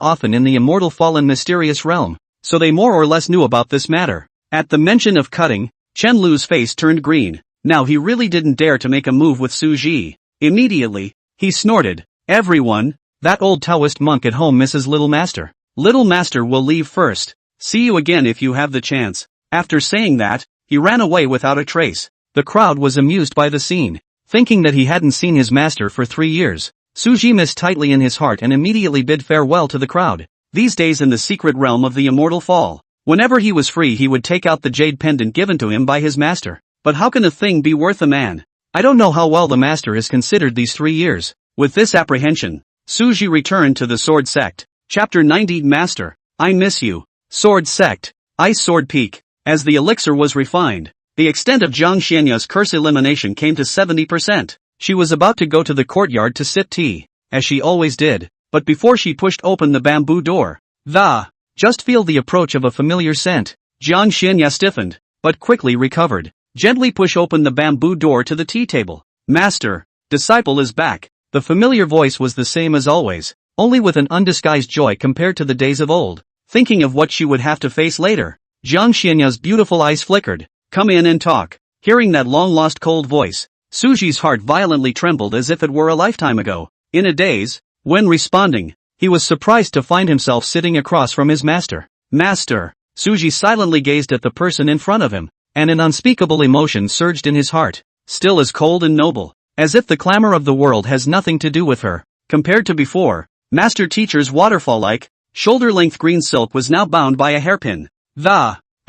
often in the immortal fallen mysterious realm, so they more or less knew about this matter. At the mention of cutting, Chen Lu's face turned green. Now he really didn't dare to make a move with Suji. Immediately, he snorted. Everyone, that old Taoist monk at home misses Little Master. Little Master will leave first. See you again if you have the chance. After saying that, he ran away without a trace. The crowd was amused by the scene. Thinking that he hadn't seen his master for 3 years, Suji missed tightly in his heart and immediately bid farewell to the crowd. These days in the secret realm of the immortal fall, whenever he was free he would take out the jade pendant given to him by his master. But how can a thing be worth a man? I don't know how well the master is considered these 3 years. With this apprehension, Suji returned to the Sword Sect. Chapter 90. Master, I miss you. Sword Sect. Ice Sword Peak. As the elixir was refined, the extent of Jiang Xianya's curse elimination came to 70%. She was about to go to the courtyard to sip tea, as she always did, but before she pushed open the bamboo door, just feel the approach of a familiar scent. Jiang Xianya stiffened, but quickly recovered. Gently push open the bamboo door to the tea table. Master, disciple is back. The familiar voice was the same as always, only with an undisguised joy compared to the days of old. Thinking of what she would have to face later, Jiang Xianya's beautiful eyes flickered. Come in and talk. Hearing that long-lost cold voice, Suji's heart violently trembled as if it were a lifetime ago. In a daze, when responding, he was surprised to find himself sitting across from his master. Master, Suji silently gazed at the person in front of him, and an unspeakable emotion surged in his heart, still as cold and noble, as if the clamor of the world has nothing to do with her. Compared to before, Master Teacher's waterfall-like, shoulder-length green silk was now bound by a hairpin.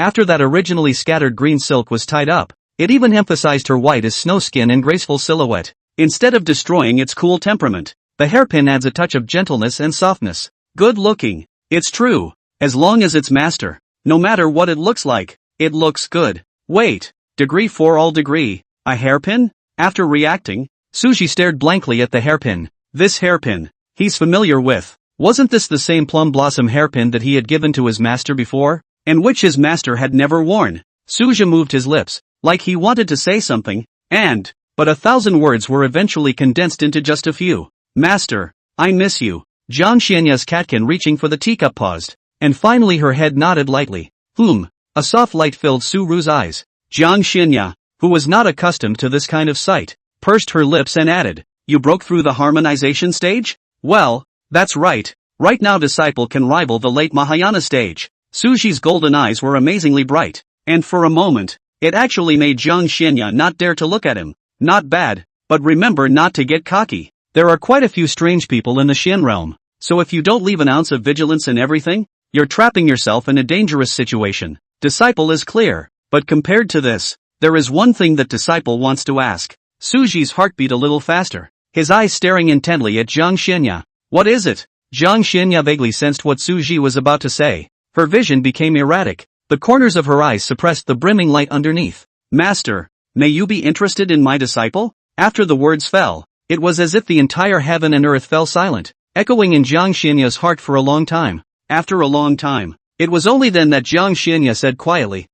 After that originally scattered green silk was tied up, it even emphasized her white as snow skin and graceful silhouette. Instead of destroying its cool temperament, the hairpin adds a touch of gentleness and softness. Good looking. It's true. As long as it's master, no matter what it looks like, it looks good. Wait, degree for all degree, a hairpin? After reacting, Suji stared blankly at the hairpin. This hairpin, he's familiar with. Wasn't this the same plum blossom hairpin that he had given to his master before, and which his master had never worn? Suja moved his lips, like he wanted to say something, but 1,000 words were eventually condensed into just a few. Master, I miss you. Jiang Xianya's catkin reaching for the teacup paused, and finally her head nodded lightly. A soft light filled Su Ru's eyes. Jiang Xianya, who was not accustomed to this kind of sight, pursed her lips and added, you broke through the harmonization stage? Well, that's right. Right now disciple can rival the late Mahayana stage. Suji's golden eyes were amazingly bright, and for a moment, it actually made Jiang Xianya not dare to look at him. Not bad, but remember not to get cocky. There are quite a few strange people in the Xian realm, so if you don't leave an ounce of vigilance in everything, you're trapping yourself in a dangerous situation. Disciple is clear, but compared to this, there is one thing that disciple wants to ask. Suji's heart beat a little faster, his eyes staring intently at Jiang Xianya. What is it? Jiang Xianya vaguely sensed what Suji was about to say. Her vision became erratic. The corners of her eyes suppressed the brimming light underneath. Master, may you be interested in my disciple? After the words fell, it was as if the entire heaven and earth fell silent, echoing in Jiang Xianya's heart for a long time. After a long time, it was only then that Jiang Xianya said quietly,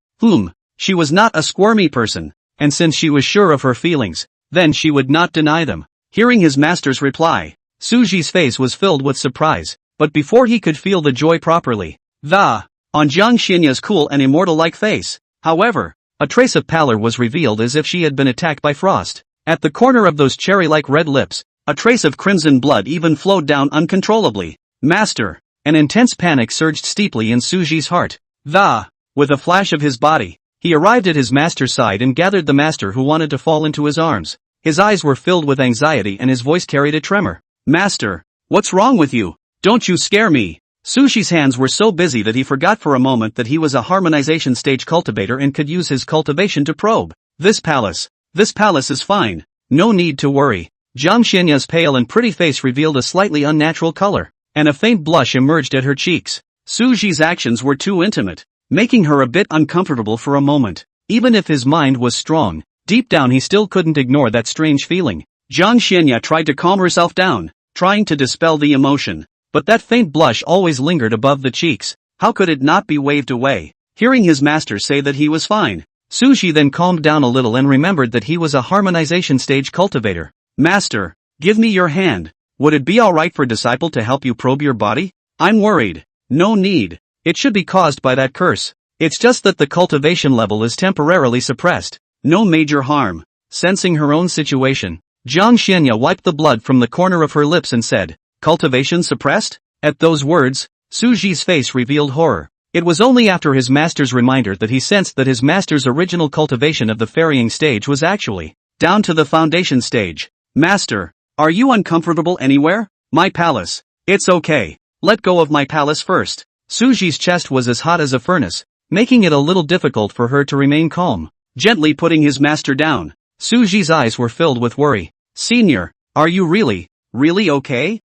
she was not a squirmy person, and since she was sure of her feelings, then she would not deny them. Hearing his master's reply, Suji's face was filled with surprise, but before he could feel the joy properly, on Jiang Xianya's cool and immortal-like face, however, a trace of pallor was revealed as if she had been attacked by frost. At the corner of those cherry-like red lips, a trace of crimson blood even flowed down uncontrollably. Master, an intense panic surged steeply in Suji's heart. With a flash of his body, he arrived at his master's side and gathered the master who wanted to fall into his arms. His eyes were filled with anxiety and his voice carried a tremor. Master, what's wrong with you? Don't you scare me. Sushi's hands were so busy that he forgot for a moment that he was a harmonization stage cultivator and could use his cultivation to probe. This palace is fine. No need to worry. Jiang Xianya's pale and pretty face revealed a slightly unnatural color. and a faint blush emerged at her cheeks. Suji's actions were too intimate, making her a bit uncomfortable for a moment. Even if his mind was strong, deep down he still couldn't ignore that strange feeling. Jiang Xianya tried to calm herself down, trying to dispel the emotion. But that faint blush always lingered above the cheeks. How could it not be waved away? Hearing his master say that he was fine, Suji then calmed down a little and remembered that he was a harmonization stage cultivator. Master, give me your hand. Would it be alright for disciple to help you probe your body? I'm worried. No need. It should be caused by that curse. It's just that the cultivation level is temporarily suppressed. No major harm. Sensing her own situation, Jiang Xianya wiped the blood from the corner of her lips and said, "Cultivation suppressed?" At those words, Suji's face revealed horror. It was only after his master's reminder that he sensed that his master's original cultivation of the ferrying stage was actually down to the foundation stage. Master, are you uncomfortable anywhere? My palace. It's okay. Let go of my palace first. Suji's chest was as hot as a furnace, making it a little difficult for her to remain calm. Gently putting his master down, Suji's eyes were filled with worry. Senior, are you really okay?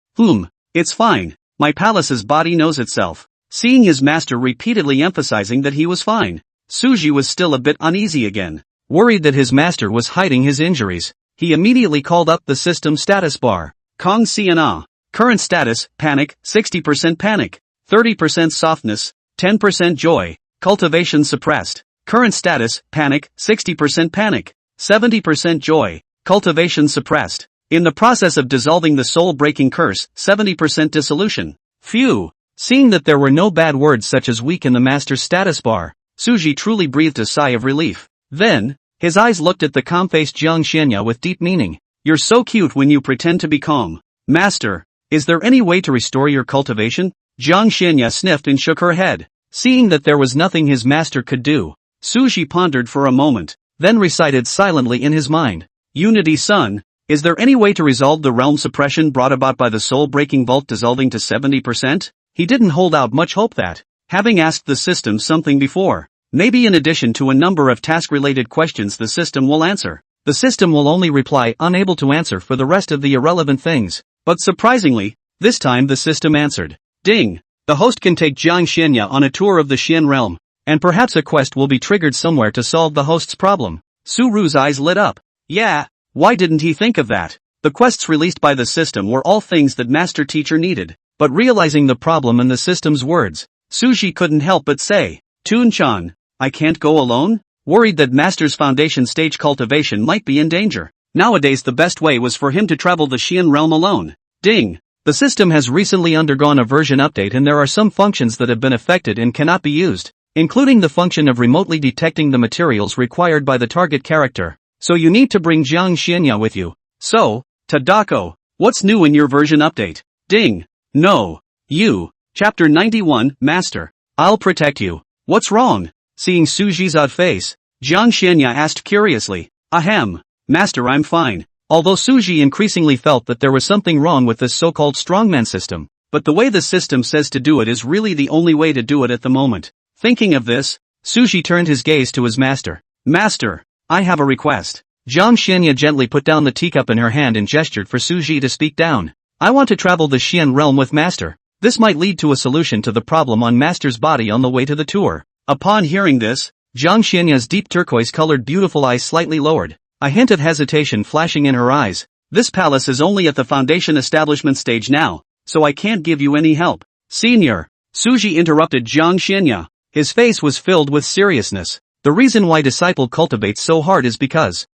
It's fine. My palace's body knows itself. Seeing his master repeatedly emphasizing that he was fine, Suji was still a bit uneasy again. Worried that his master was hiding his injuries, he immediately called up the system status bar. Kong Siana. Current status, panic, 60% panic, 30% softness, 10% joy, cultivation suppressed. Current status, panic, 60% panic, 70% joy, cultivation suppressed. In the process of dissolving the soul-breaking curse, 70% dissolution. Phew! Seeing that there were no bad words such as weak in the master's status bar, Suji truly breathed a sigh of relief. Then, his eyes looked at the calm-faced Jiang Xianya with deep meaning. You're so cute when you pretend to be calm. Master, is there any way to restore your cultivation? Jiang Xianya sniffed and shook her head. Seeing that there was nothing his master could do, Suji pondered for a moment, then recited silently in his mind. Unity Sun, is there any way to resolve the realm suppression brought about by the soul-breaking vault dissolving to 70%? He didn't hold out much hope that, having asked the system something before, maybe in addition to a number of task-related questions the system will answer. The system will only reply unable to answer for the rest of the irrelevant things. But surprisingly, this time the system answered. Ding! The host can take Jiang Xianya on a tour of the Xian realm, and perhaps a quest will be triggered somewhere to solve the host's problem. Su Ru's eyes lit up. Yeah, why didn't he think of that? The quests released by the system were all things that Master Teacher needed. But realizing the problem in the system's words, Suji couldn't help but say, Toon-chan, I can't go alone? Worried that Master's foundation stage cultivation might be in danger. Nowadays the best way was for him to travel the Xian realm alone. Ding! The system has recently undergone a version update and there are some functions that have been affected and cannot be used, including the function of remotely detecting the materials required by the target character. So you need to bring Jiang Xianya with you. So, Tadako, what's new in your version update? Ding! No. You. Chapter 91, Master. I'll protect you. What's wrong? Seeing Suji's odd face, Jiang Xianya asked curiously. Ahem. Master, I'm fine. Although Suji increasingly felt that there was something wrong with this so-called strongman system, but the way the system says to do it is really the only way to do it at the moment. Thinking of this, Suji turned his gaze to his master. Master, I have a request. Jiang Xianya gently put down the teacup in her hand and gestured for Suji to speak down. I want to travel the Xian realm with Master. This might lead to a solution to the problem on Master's body on the way to the tour. Upon hearing this, Jiang Xianya's deep turquoise-colored beautiful eyes slightly lowered, a hint of hesitation flashing in her eyes. This palace is only at the foundation establishment stage now, so I can't give you any help. Senior, Suji interrupted Jiang Xianya. His face was filled with seriousness. The reason why disciple cultivates so hard is because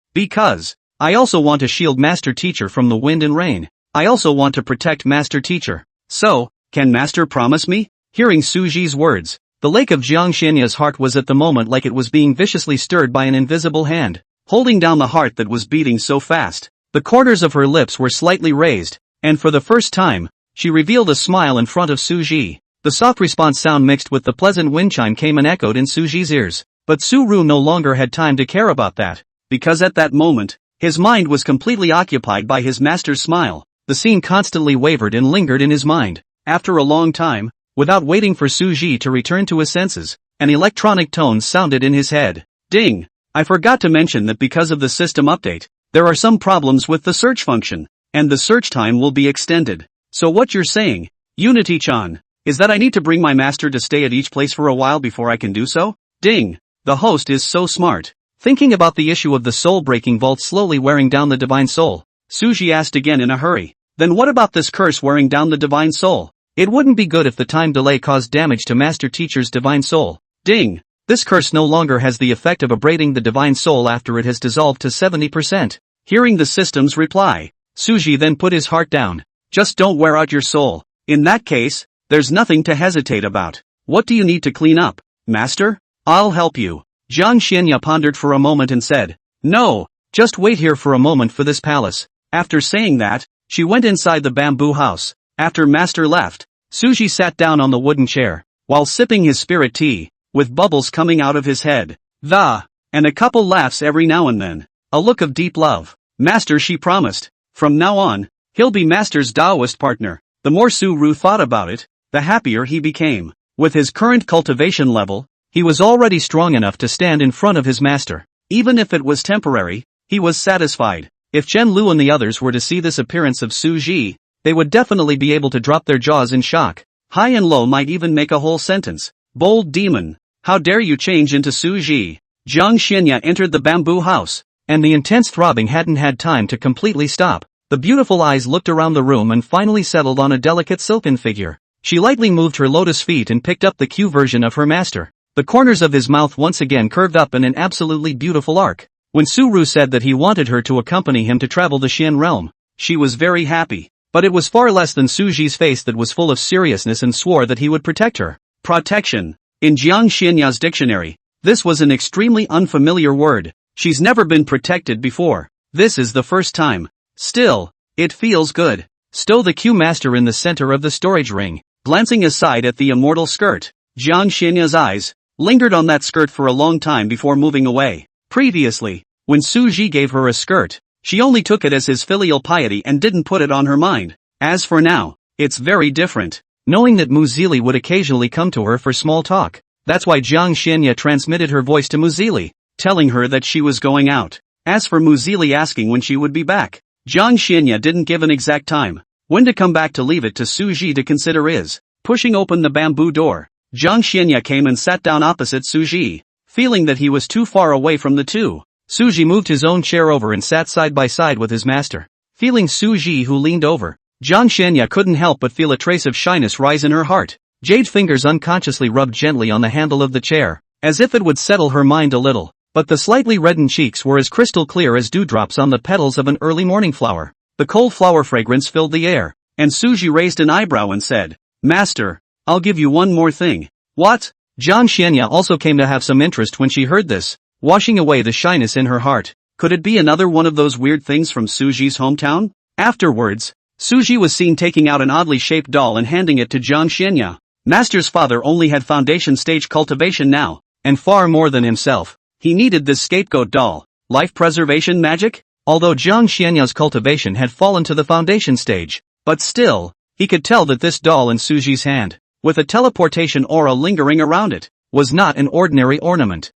I also want to shield Master Teacher from the wind and rain. I also want to protect Master Teacher. So, can Master promise me? Hearing Suji's words, the lake of Jiang Xianya's heart was at the moment like it was being viciously stirred by an invisible hand, holding down the heart that was beating so fast. The corners of her lips were slightly raised, and for the first time, she revealed a smile in front of Suji. The soft response sound mixed with the pleasant wind chime came and echoed in Suji's ears. But Su Ru no longer had time to care about that, because at that moment, his mind was completely occupied by his master's smile. The scene constantly wavered and lingered in his mind. After a long time, without waiting for Suji to return to his senses, an electronic tone sounded in his head. Ding! I forgot to mention that because of the system update, there are some problems with the search function, and the search time will be extended. So what you're saying, Unity-chan. Is that I need to bring my master to stay at each place for a while before I can do so? Ding. The host is so smart. Thinking about the issue of the soul-breaking vault slowly wearing down the divine soul, Suji asked again in a hurry. Then what about this curse wearing down the divine soul? It wouldn't be good if the time delay caused damage to Master Teacher's divine soul. Ding. This curse no longer has the effect of abrading the divine soul after it has dissolved to 70%. Hearing the system's reply, Suji then put his heart down. Just don't wear out your soul. In that case, there's nothing to hesitate about. What do you need to clean up, Master? I'll help you. Jiang Xianya pondered for a moment and said, No, just wait here for a moment for this palace. After saying that, she went inside the bamboo house. After Master left, Suji sat down on the wooden chair, while sipping his spirit tea, with bubbles coming out of his head. And a couple laughs every now and then. A look of deep love. Master, she promised. From now on, he'll be Master's Taoist partner. The more Su-Ru thought about it, the happier he became. With his current cultivation level, he was already strong enough to stand in front of his master. Even if it was temporary, he was satisfied. If Chen Lu and the others were to see this appearance of Su Ji, they would definitely be able to drop their jaws in shock. High and low might even make a whole sentence. Bold demon, how dare you change into Su Ji? Jiang Xianya entered the bamboo house, and the intense throbbing hadn't had time to completely stop. The beautiful eyes looked around the room and finally settled on a delicate silken figure. She lightly moved her lotus feet and picked up the Q version of her master. The corners of his mouth once again curved up in an absolutely beautiful arc. When Su-Ru said that he wanted her to accompany him to travel the Xian realm, she was very happy. But it was far less than Suji's face that was full of seriousness and swore that he would protect her. Protection. In Jiang Xianya's dictionary, this was an extremely unfamiliar word. She's never been protected before. This is the first time. Still, it feels good. Stow the Q master in the center of the storage ring. Glancing aside at the immortal skirt, Jiang Xianya's eyes lingered on that skirt for a long time before moving away. Previously, when Su Ji gave her a skirt, she only took it as his filial piety and didn't put it on her mind. As for now, it's very different. Knowing that Muzili would occasionally come to her for small talk, that's why Jiang Xianya transmitted her voice to Muzili, telling her that she was going out. As for Muzili asking when she would be back, Jiang Xianya didn't give an exact time. When to come back to leave it to Su Ji to consider is. Pushing open the bamboo door, Jiang Xianya came and sat down opposite Su Ji. Feeling that he was too far away from the two, Su Ji moved his own chair over and sat side by side with his master. Feeling Su Ji who leaned over, Jiang Xianya couldn't help but feel a trace of shyness rise in her heart. Jade fingers unconsciously rubbed gently on the handle of the chair, as if it would settle her mind a little. But the slightly reddened cheeks were as crystal clear as dewdrops on the petals of an early morning flower. The cold flower fragrance filled the air, and Su Ji raised an eyebrow and said, Master, I'll give you one more thing. What? Jiang Xianya also came to have some interest when she heard this, washing away the shyness in her heart. Could it be another one of those weird things from Su Ji's hometown? Afterwards, Su Ji was seen taking out an oddly shaped doll and handing it to Jiang Xianya. Master's father only had foundation stage cultivation now, and far more than himself. He needed this scapegoat doll. Life preservation magic? Although Jiang Xianya's cultivation had fallen to the foundation stage, but still, he could tell that this doll in Su Ji's hand, with a teleportation aura lingering around it, was not an ordinary ornament.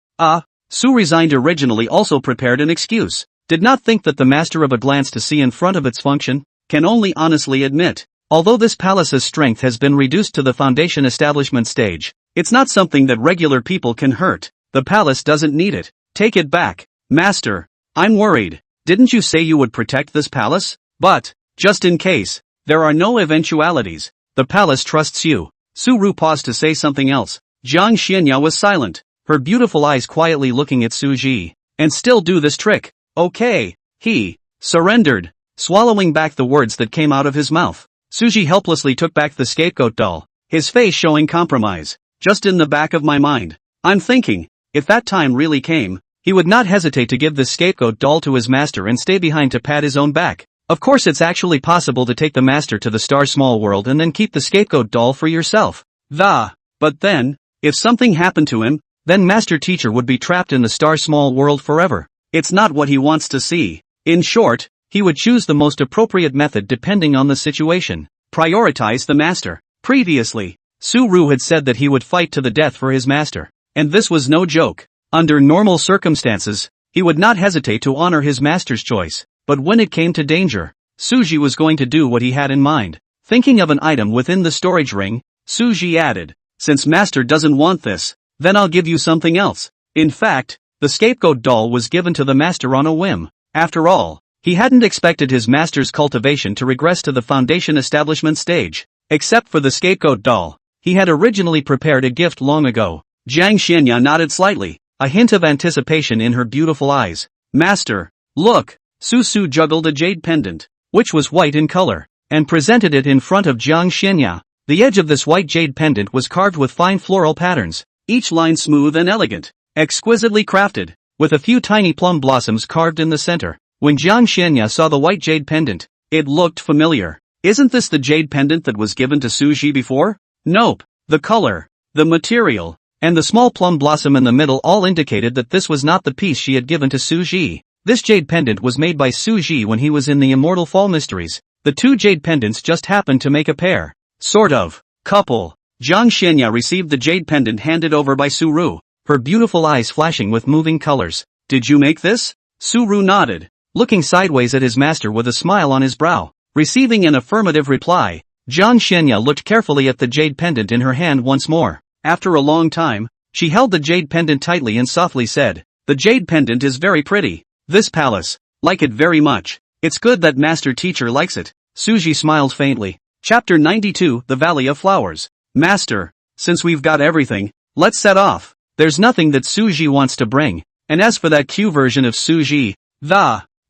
Su resigned originally also prepared an excuse. Did not think that the master of a glance to see in front of its function, can only honestly admit, although this palace's strength has been reduced to the foundation establishment stage, it's not something that regular people can hurt. The palace doesn't need it. Take it back. Master, I'm worried. Didn't you say you would protect this palace? But, just in case, there are no eventualities. The palace trusts you. Su-Ru paused to say something else. Jiang Xianya was silent, her beautiful eyes quietly looking at Su Ji. And still do this trick. Okay. He surrendered, swallowing back the words that came out of his mouth. Su Ji helplessly took back the scapegoat doll, his face showing compromise. Just in the back of my mind, I'm thinking, if that time really came, he would not hesitate to give the scapegoat doll to his master and stay behind to pat his own back. Of course it's actually possible to take the master to the Star Small World and then keep the scapegoat doll for yourself. But then, if something happened to him, then Master Teacher would be trapped in the Star Small World forever. It's not what he wants to see. In short, he would choose the most appropriate method depending on the situation. Prioritize the master. Previously, Su-Ru had said that he would fight to the death for his master. And this was no joke. Under normal circumstances, he would not hesitate to honor his master's choice. But when it came to danger, Su Ji was going to do what he had in mind. Thinking of an item within the storage ring, Suji added, "Since master doesn't want this, then I'll give you something else." In fact, the scapegoat doll was given to the master on a whim. After all, he hadn't expected his master's cultivation to regress to the foundation establishment stage. Except for the scapegoat doll, he had originally prepared a gift long ago. Jiang Xianya nodded slightly, a hint of anticipation in her beautiful eyes. "Master, look!" Su Su juggled a jade pendant, which was white in color, and presented it in front of Jiang Xianya. The edge of this white jade pendant was carved with fine floral patterns, each line smooth and elegant, exquisitely crafted, with a few tiny plum blossoms carved in the center. When Jiang Xianya saw the white jade pendant, it looked familiar. Isn't this the jade pendant that was given to Suji before? Nope. The color, the material, and the small plum blossom in the middle all indicated that this was not the piece she had given to Suji. This jade pendant was made by Suji when he was in the Immortal Fall Mysteries. The two jade pendants just happened to make a pair. Sort of. Couple. Jiang Xianya received the jade pendant handed over by Suru, her beautiful eyes flashing with moving colors. "Did you make this?" Suru nodded, looking sideways at his master with a smile on his brow. Receiving an affirmative reply, Jiang Xianya looked carefully at the jade pendant in her hand once more. After a long time, she held the jade pendant tightly and softly said, "The jade pendant is very pretty. This palace, like it very much. It's good that master teacher likes it." Suji smiled faintly. Chapter 92, The Valley of Flowers. "Master, since we've got everything, let's set off." There's nothing that Suji wants to bring. And as for that Q version of Suji,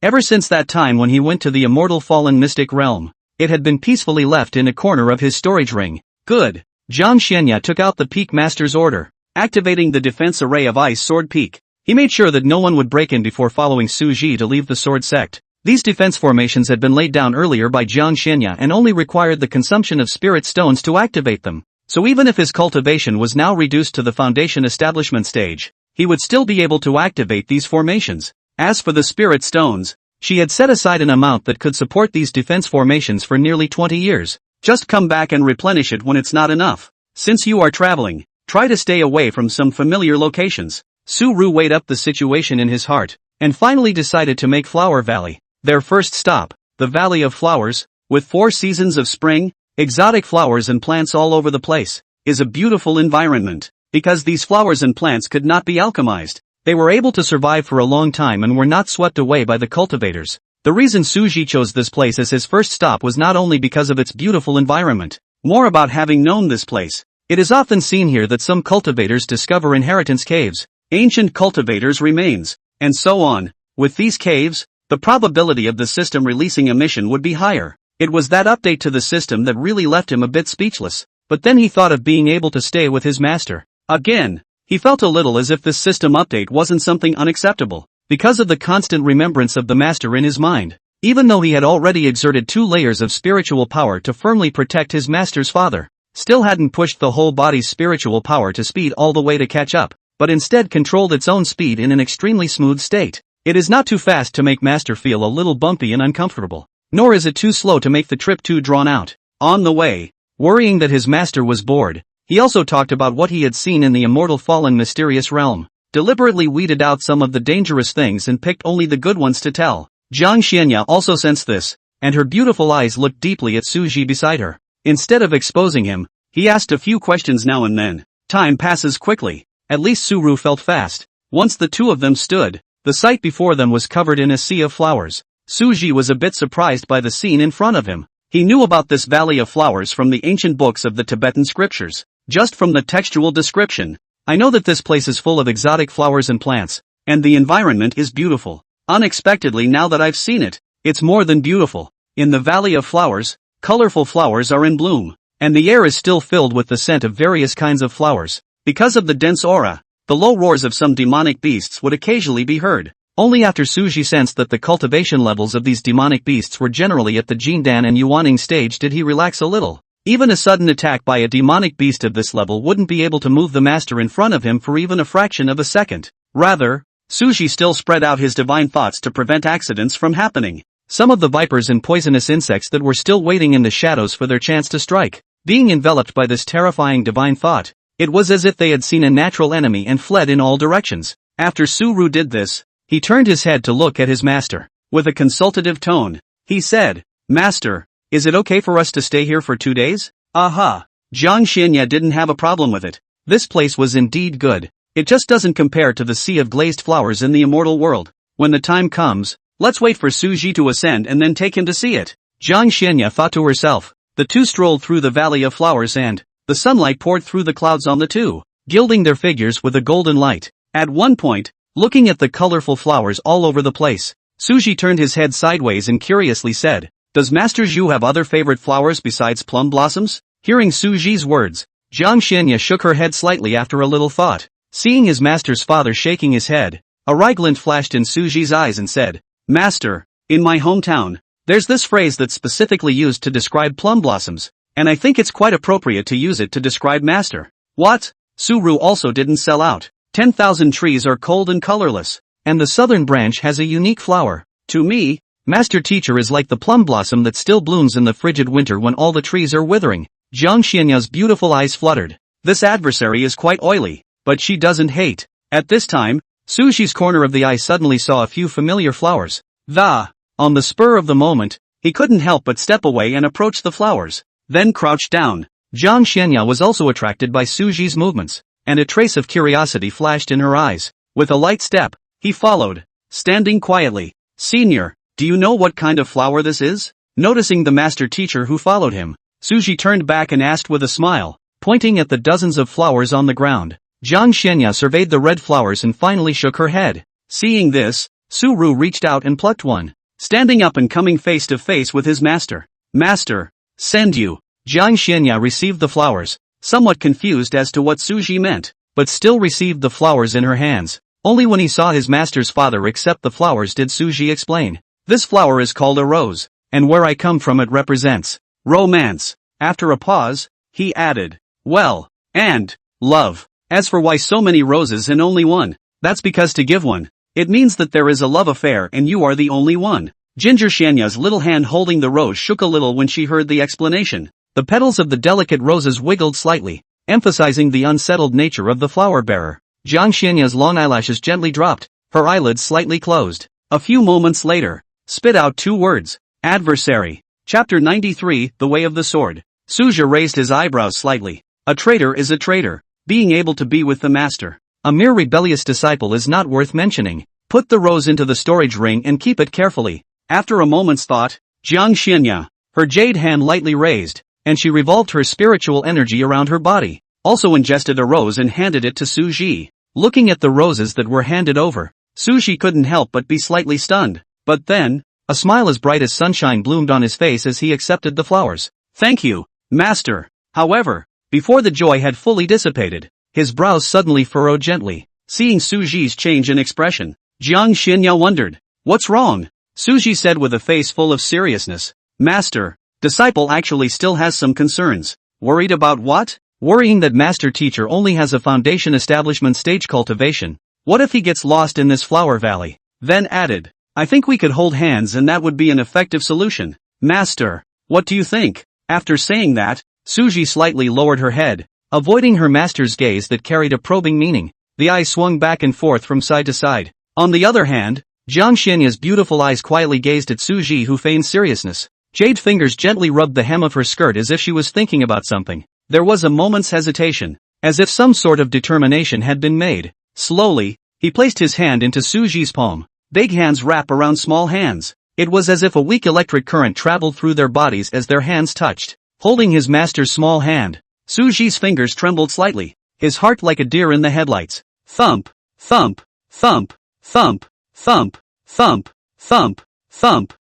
ever since that time when he went to the immortal fallen mystic realm, it had been peacefully left in a corner of his storage ring. Good. Jiang Xianya took out the Peak Master's order, activating the defense array of Ice Sword Peak. He made sure that no one would break in before following Suji to leave the sword sect. These defense formations had been laid down earlier by Jiang Xianya and only required the consumption of spirit stones to activate them. So even if his cultivation was now reduced to the foundation establishment stage, he would still be able to activate these formations. As for the spirit stones, she had set aside an amount that could support these defense formations for nearly 20 years. Just come back and replenish it when it's not enough. Since you are traveling, try to stay away from some familiar locations. Suru weighed up the situation in his heart, and finally decided to make Flower Valley their first stop. The Valley of Flowers, with 4 seasons of spring, exotic flowers and plants all over the place, is a beautiful environment. Because these flowers and plants could not be alchemized, they were able to survive for a long time and were not swept away by the cultivators. The reason Suji chose this place as his first stop was not only because of its beautiful environment, more about having known this place. It is often seen here that some cultivators discover inheritance caves, ancient cultivators' remains, and so on. With these caves, the probability of the system releasing a mission would be higher. It was that update to the system that really left him a bit speechless, but then he thought of being able to stay with his master. Again, he felt a little as if this system update wasn't something unacceptable, because of the constant remembrance of the master in his mind. Even though he had already exerted 2 layers of spiritual power to firmly protect his master's father, still hadn't pushed the whole body's spiritual power to speed all the way to catch up, but instead controlled its own speed in an extremely smooth state. It is not too fast to make master feel a little bumpy and uncomfortable, nor is it too slow to make the trip too drawn out. On the way, worrying that his master was bored, he also talked about what he had seen in the immortal fallen mysterious realm, deliberately weeded out some of the dangerous things and picked only the good ones to tell. Jiang Xianya also sensed this, and her beautiful eyes looked deeply at Suji beside her. Instead of exposing him, he asked a few questions now and then. Time passes quickly. At least Suru felt fast. Once the two of them stood, the sight before them was covered in a sea of flowers. Suji was a bit surprised by the scene in front of him. He knew about this valley of flowers from the ancient books of the Tibetan scriptures. Just from the textual description, I know that this place is full of exotic flowers and plants, and the environment is beautiful. Unexpectedly, now that I've seen it, it's more than beautiful. In the Valley of Flowers, colorful flowers are in bloom, and the air is still filled with the scent of various kinds of flowers. Because of the dense aura, the low roars of some demonic beasts would occasionally be heard. Only after Suji sensed that the cultivation levels of these demonic beasts were generally at the Jindan and Yuaning stage did he relax a little. Even a sudden attack by a demonic beast of this level wouldn't be able to move the master in front of him for even a fraction of a second. Rather, Suji still spread out his divine thoughts to prevent accidents from happening. Some of the vipers and poisonous insects that were still waiting in the shadows for their chance to strike, being enveloped by this terrifying divine thought, it was as if they had seen a natural enemy and fled in all directions. After Suru did this, he turned his head to look at his master. With a consultative tone, he said, "Master, Is it okay for us to stay here for 2 days? Aha! Jiang Xianya didn't have a problem with it. This place was indeed good. It just doesn't compare to the sea of glazed flowers in the immortal world. When the time comes, let's wait for Su Ji to ascend and then take him to see it. Jiang Xianya thought to herself. The two strolled through the valley of flowers and the sunlight poured through the clouds on the two, gilding their figures with a golden light. At one point, looking at the colorful flowers all over the place, Su Ji turned his head sideways and curiously said, "Does Master Zhu have other favorite flowers besides plum blossoms?" Hearing Su Ji's words, Jiang Xianya shook her head slightly after a little thought. Seeing his master's father shaking his head, a wry glint flashed in Su Ji's eyes and said, "Master, in my hometown, there's this phrase that's specifically used to describe plum blossoms, and I think it's quite appropriate to use it to describe Master." What? Su Ru also didn't sell out. 10,000 trees are cold and colorless, and the southern branch has a unique flower. To me, Master Teacher is like the plum blossom that still blooms in the frigid winter when all the trees are withering. Jiang Xianya's beautiful eyes fluttered. This adversary is quite oily, but she doesn't hate. At this time, Su Ji's corner of the eye suddenly saw a few familiar flowers. On the spur of the moment, he couldn't help but step away and approach the flowers, then crouched down. Jiang Xianya was also attracted by Su Ji's movements, and a trace of curiosity flashed in her eyes. With a light step, he followed, standing quietly. "Senior, do you know what kind of flower this is?" Noticing the master teacher who followed him, Su Ji turned back and asked with a smile, pointing at the dozens of flowers on the ground. Jiang Xianya surveyed the red flowers and finally shook her head. Seeing this, Su Ru reached out and plucked one, standing up and coming face to face with his master. "Master, send you." Jiang Xianya received the flowers, somewhat confused as to what Su Ji meant, but still received the flowers in her hands. Only when he saw his master's father accept the flowers did Su Ji explain. "This flower is called a rose, and where I come from it represents romance." After a pause, he added, "Well, and love. As for why so many roses and only one, that's because to give one, it means that there is a love affair and you are the only one." Ginger Shanya's little hand holding the rose shook a little when she heard the explanation. The petals of the delicate roses wiggled slightly, emphasizing the unsettled nature of the flower bearer. Jiang Shanya's long eyelashes gently dropped, her eyelids slightly closed. A few moments later, spit out two words, adversary. Chapter 93, The Way of the Sword. Suja raised his eyebrows slightly. A traitor is a traitor, being able to be with the master. A mere rebellious disciple is not worth mentioning. Put the rose into the storage ring and keep it carefully. After a moment's thought, Jiang Xianya, her jade hand lightly raised, and she revolved her spiritual energy around her body, also ingested a rose and handed it to Su Ji. Looking at the roses that were handed over, Su Ji couldn't help but be slightly stunned. But then, a smile as bright as sunshine bloomed on his face as he accepted the flowers. "Thank you, master." However, before the joy had fully dissipated, his brows suddenly furrowed gently. Seeing Su Ji's change in expression, Jiang Xianya wondered, "What's wrong?" Su Ji said with a face full of seriousness, "Master, disciple actually still has some concerns." "Worried about what?" "Worrying that master teacher only has a foundation establishment stage cultivation. What if he gets lost in this flower valley?" Then added, "I think we could hold hands and that would be an effective solution." "Master, what do you think?" After saying that, Su Ji slightly lowered her head, avoiding her master's gaze that carried a probing meaning. The eyes swung back and forth from side to side. On the other hand, Jiang Xianya's beautiful eyes quietly gazed at Su Ji, who feigned seriousness. Jade fingers gently rubbed the hem of her skirt as if she was thinking about something. There was a moment's hesitation, as if some sort of determination had been made. Slowly, he placed his hand into Su Ji's palm. Big hands wrap around small hands. It was as if a weak electric current traveled through their bodies as their hands touched. Holding his master's small hand, Su Ji's fingers trembled slightly, his heart like a deer in the headlights. Thump, thump, thump, thump, thump, thump, thump, thump, thump,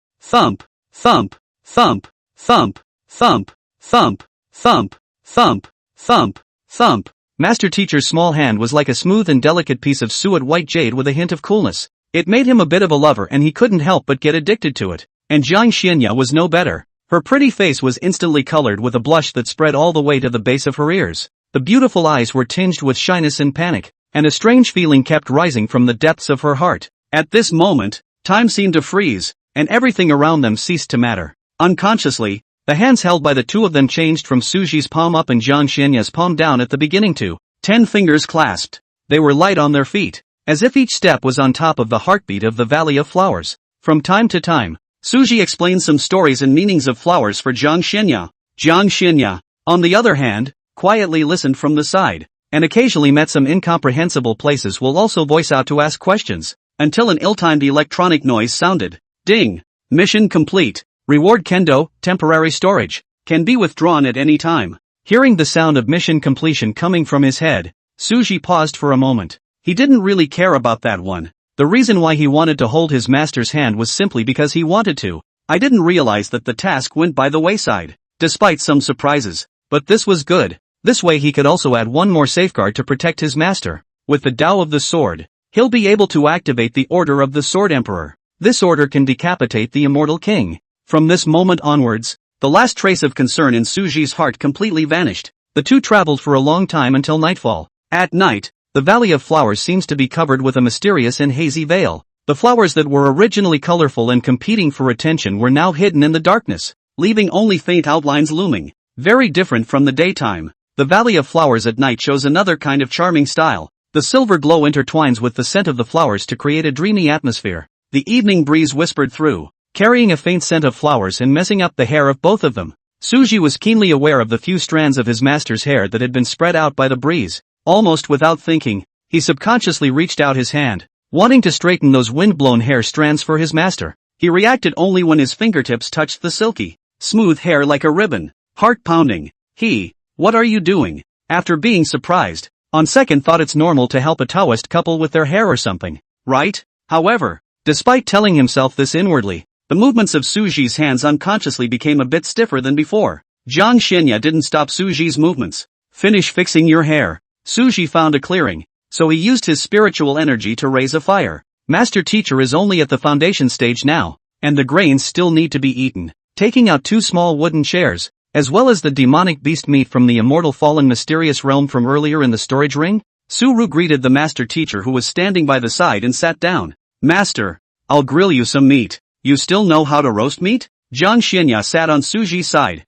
thump, thump, thump, thump, thump, thump, thump, thump, thump. Master Teacher's small hand was like a smooth and delicate piece of suet white jade with a hint of coolness. It made him a bit of a lover and he couldn't help but get addicted to it. And Jiang Xianya was no better. Her pretty face was instantly colored with a blush that spread all the way to the base of her ears. The beautiful eyes were tinged with shyness and panic, and a strange feeling kept rising from the depths of her heart. At this moment, time seemed to freeze, and everything around them ceased to matter. Unconsciously, the hands held by the two of them changed from Su Ji's palm up and Jiang Xianya's palm down at the beginning to 10 fingers clasped. They were light on their feet, as if each step was on top of the heartbeat of the Valley of Flowers. From time to time, Suji explained some stories and meanings of flowers for Jiang Xinya. Jiang Xinya, on the other hand, quietly listened from the side, and occasionally met some incomprehensible places while also voice out to ask questions, until an ill-timed electronic noise sounded. Ding! Mission complete. Reward Kendo, temporary storage, can be withdrawn at any time. Hearing the sound of mission completion coming from his head, Suji paused for a moment. He didn't really care about that one. The reason why he wanted to hold his master's hand was simply because he wanted to. I didn't realize that the task went by the wayside, despite some surprises. But this was good. This way he could also add one more safeguard to protect his master. With the Tao of the Sword, he'll be able to activate the Order of the Sword Emperor. This order can decapitate the Immortal King. From this moment onwards, the last trace of concern in Suji's heart completely vanished. The two traveled for a long time until nightfall. At night, the Valley of Flowers seems to be covered with a mysterious and hazy veil. The flowers that were originally colorful and competing for attention were now hidden in the darkness, leaving only faint outlines looming. Very different from the daytime. The Valley of Flowers at night shows another kind of charming style. The silver glow intertwines with the scent of the flowers to create a dreamy atmosphere. The evening breeze whispered through, carrying a faint scent of flowers and messing up the hair of both of them. Suji was keenly aware of the few strands of his master's hair that had been spread out by the breeze. Almost without thinking, he subconsciously reached out his hand, wanting to straighten those wind-blown hair strands for his master. He reacted only when his fingertips touched the silky, smooth hair like a ribbon. Heart pounding. What are you doing? After being surprised, on second thought it's normal to help a Taoist couple with their hair or something, right? However, despite telling himself this inwardly, the movements of Suji's hands unconsciously became a bit stiffer than before. Jiang Xinya didn't stop Suji's movements. Finish fixing your hair. Suji found a clearing, so he used his spiritual energy to raise a fire. Master Teacher is only at the foundation stage now, and the grains still need to be eaten. Taking out 2 small wooden chairs, as well as the demonic beast meat from the immortal fallen mysterious realm from earlier in the storage ring, Suru greeted the Master Teacher who was standing by the side and sat down. Master, I'll grill you some meat. You still know how to roast meat? Jiang Xinya sat on Suji's side.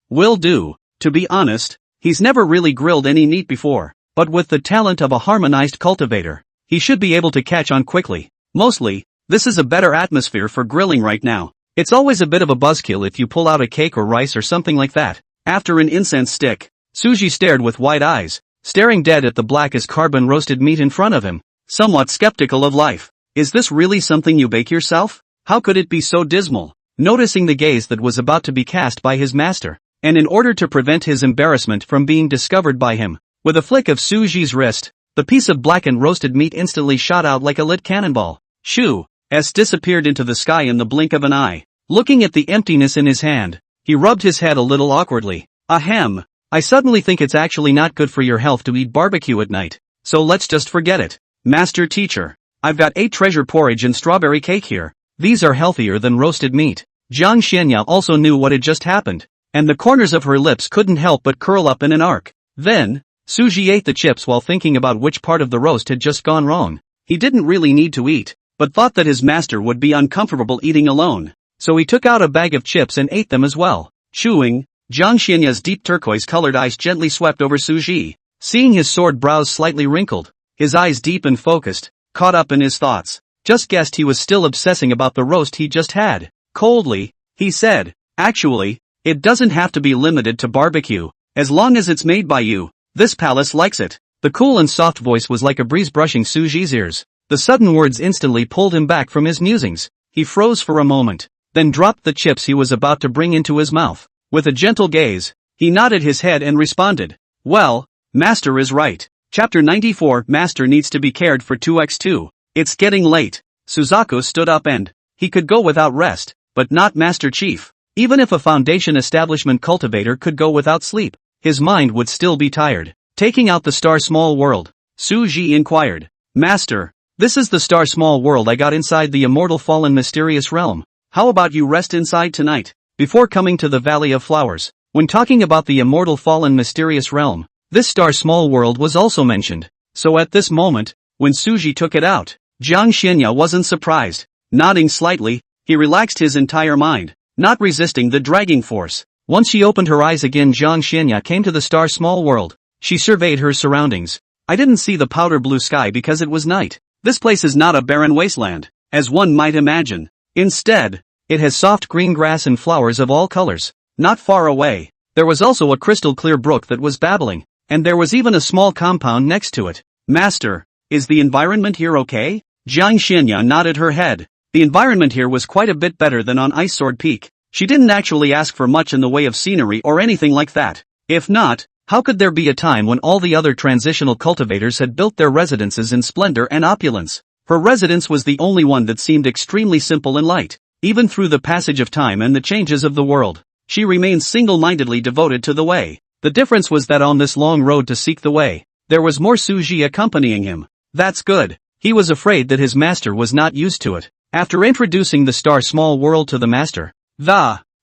Will do. To be honest, he's never really grilled any meat before, but with the talent of a harmonized cultivator, he should be able to catch on quickly. Mostly, this is a better atmosphere for grilling right now. It's always a bit of a buzzkill if you pull out a cake or rice or something like that. After an incense stick, Suji stared with wide eyes, staring dead at the black as carbon roasted meat in front of him, somewhat skeptical of life. Is this really something you bake yourself? How could it be so dismal? Noticing the gaze that was about to be cast by his master, and in order to prevent his embarrassment from being discovered by him, with a flick of Suji's wrist, the piece of blackened roasted meat instantly shot out like a lit cannonball. Shoo! Disappeared into the sky in the blink of an eye. Looking at the emptiness in his hand, he rubbed his head a little awkwardly. Ahem. I suddenly think it's actually not good for your health to eat barbecue at night, so let's just forget it. Master Teacher, I've got 8 treasure porridge and strawberry cake here. These are healthier than roasted meat. Jiang Xinya also knew what had just happened, and the corners of her lips couldn't help but curl up in an arc. Then, Suji ate the chips while thinking about which part of the roast had just gone wrong. He didn't really need to eat, but thought that his master would be uncomfortable eating alone. So he took out a bag of chips and ate them as well. Chewing, Jiang Xinya's deep turquoise-colored eyes gently swept over Suji. Seeing his sword brows slightly wrinkled, his eyes deep and focused, caught up in his thoughts, just guessed he was still obsessing about the roast he just had. Coldly, he said, actually, it doesn't have to be limited to barbecue, as long as it's made by you. This palace likes it. The cool and soft voice was like a breeze brushing Suji's ears. The sudden words instantly pulled him back from his musings. He froze for a moment, then dropped the chips he was about to bring into his mouth. With a gentle gaze, he nodded his head and responded, well, Master is right. Chapter 94 Master needs to be cared for 2x2. It's getting late. Suzaku stood up and, he could go without rest, but not Master Chief. Even if a foundation establishment cultivator could go without sleep, his mind would still be tired. Taking out the Star Small World, Suji inquired, Master, this is the Star Small World I got inside the immortal fallen mysterious realm. How about you rest inside tonight, before coming to the Valley of Flowers? When talking about the immortal fallen mysterious realm, this Star Small World was also mentioned. So at this moment, when Suji took it out, Jiang Xinya wasn't surprised. Nodding slightly, he relaxed his entire mind, not resisting the dragging force. Once she opened her eyes again, Jiang Xinya came to the Star Small World. She surveyed her surroundings. I didn't see the powder blue sky because it was night. This place is not a barren wasteland, as one might imagine. Instead, It has soft green grass and flowers of all colors. Not far away, there was also a crystal clear brook that was babbling, and there was even a small compound next to it. Master, is the environment here okay? Jiang Xinya nodded her head. The environment here was quite a bit better than on Ice Sword Peak. She didn't actually ask for much in the way of scenery or anything like that. If not, how could there be a time when all the other transitional cultivators had built their residences in splendor and opulence? Her residence was the only one that seemed extremely simple and light. Even through the passage of time and the changes of the world, she remained single-mindedly devoted to the way. The difference was that on this long road to seek the way, there was more Suji accompanying him. That's good. He was afraid that his master was not used to it. After introducing the star small world to the master,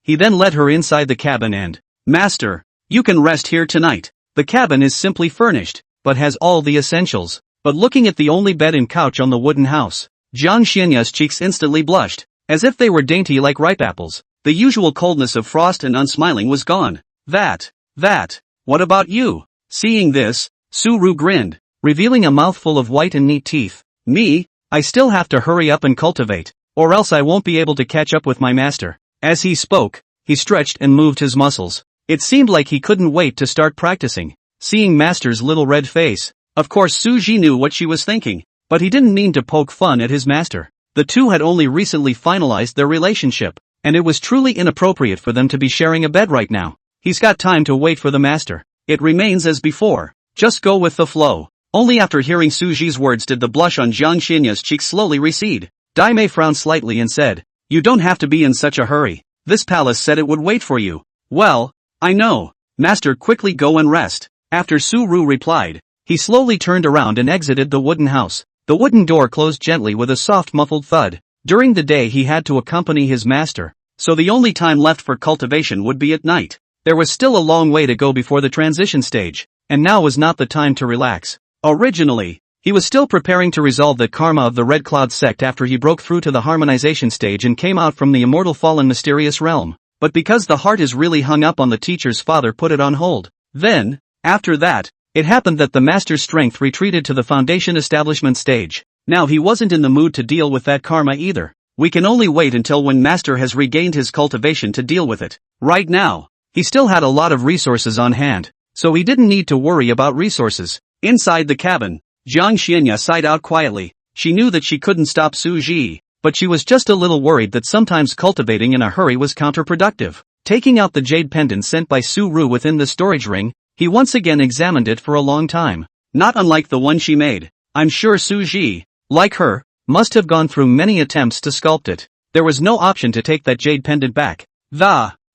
he then led her inside the cabin and, Master, you can rest here tonight. The cabin is simply furnished, but has all the essentials. But looking at the only bed and couch on the wooden house, Jiang Xianya's cheeks instantly blushed, as if they were dainty like ripe apples. The usual coldness of frost and unsmiling was gone. What about you? Seeing this, Su Ru grinned, revealing a mouthful of white and neat teeth. Me? I still have to hurry up and cultivate, or else I won't be able to catch up with my master. As he spoke, he stretched and moved his muscles. It seemed like he couldn't wait to start practicing. Seeing master's little red face, of course Suji knew what she was thinking, but he didn't mean to poke fun at his master. The two had only recently finalized their relationship, and it was truly inappropriate for them to be sharing a bed right now. He's got time to wait for the master. It remains as before. Just go with the flow. Only after hearing Suji's words did the blush on Jiang Xinya's cheek slowly recede. Daimei frowned slightly and said, You don't have to be in such a hurry. This palace said it would wait for you. Well, I know. Master, quickly go and rest. After Su Ru replied, he slowly turned around and exited the wooden house. The wooden door closed gently with a soft muffled thud. During the day he had to accompany his master, so the only time left for cultivation would be at night. There was still a long way to go before the transition stage, and now was not the time to relax. Originally, he was still preparing to resolve the karma of the Red Cloud sect after he broke through to the harmonization stage and came out from the immortal fallen mysterious realm. But because the heart is really hung up on the teacher's father, put it on hold. Then, after that, it happened that the master's strength retreated to the foundation establishment stage. Now he wasn't in the mood to deal with that karma either. We can only wait until when master has regained his cultivation to deal with it. Right now, he still had a lot of resources on hand, so he didn't need to worry about resources. Inside the cabin, Jiang Xianya sighed out quietly. She knew that she couldn't stop Su Ji, but she was just a little worried that sometimes cultivating in a hurry was counterproductive. Taking out the jade pendant sent by Su Ru within the storage ring, he once again examined it for a long time. Not unlike the one she made. I'm sure Su Ji, like her, must have gone through many attempts to sculpt it. There was no option to take that jade pendant back.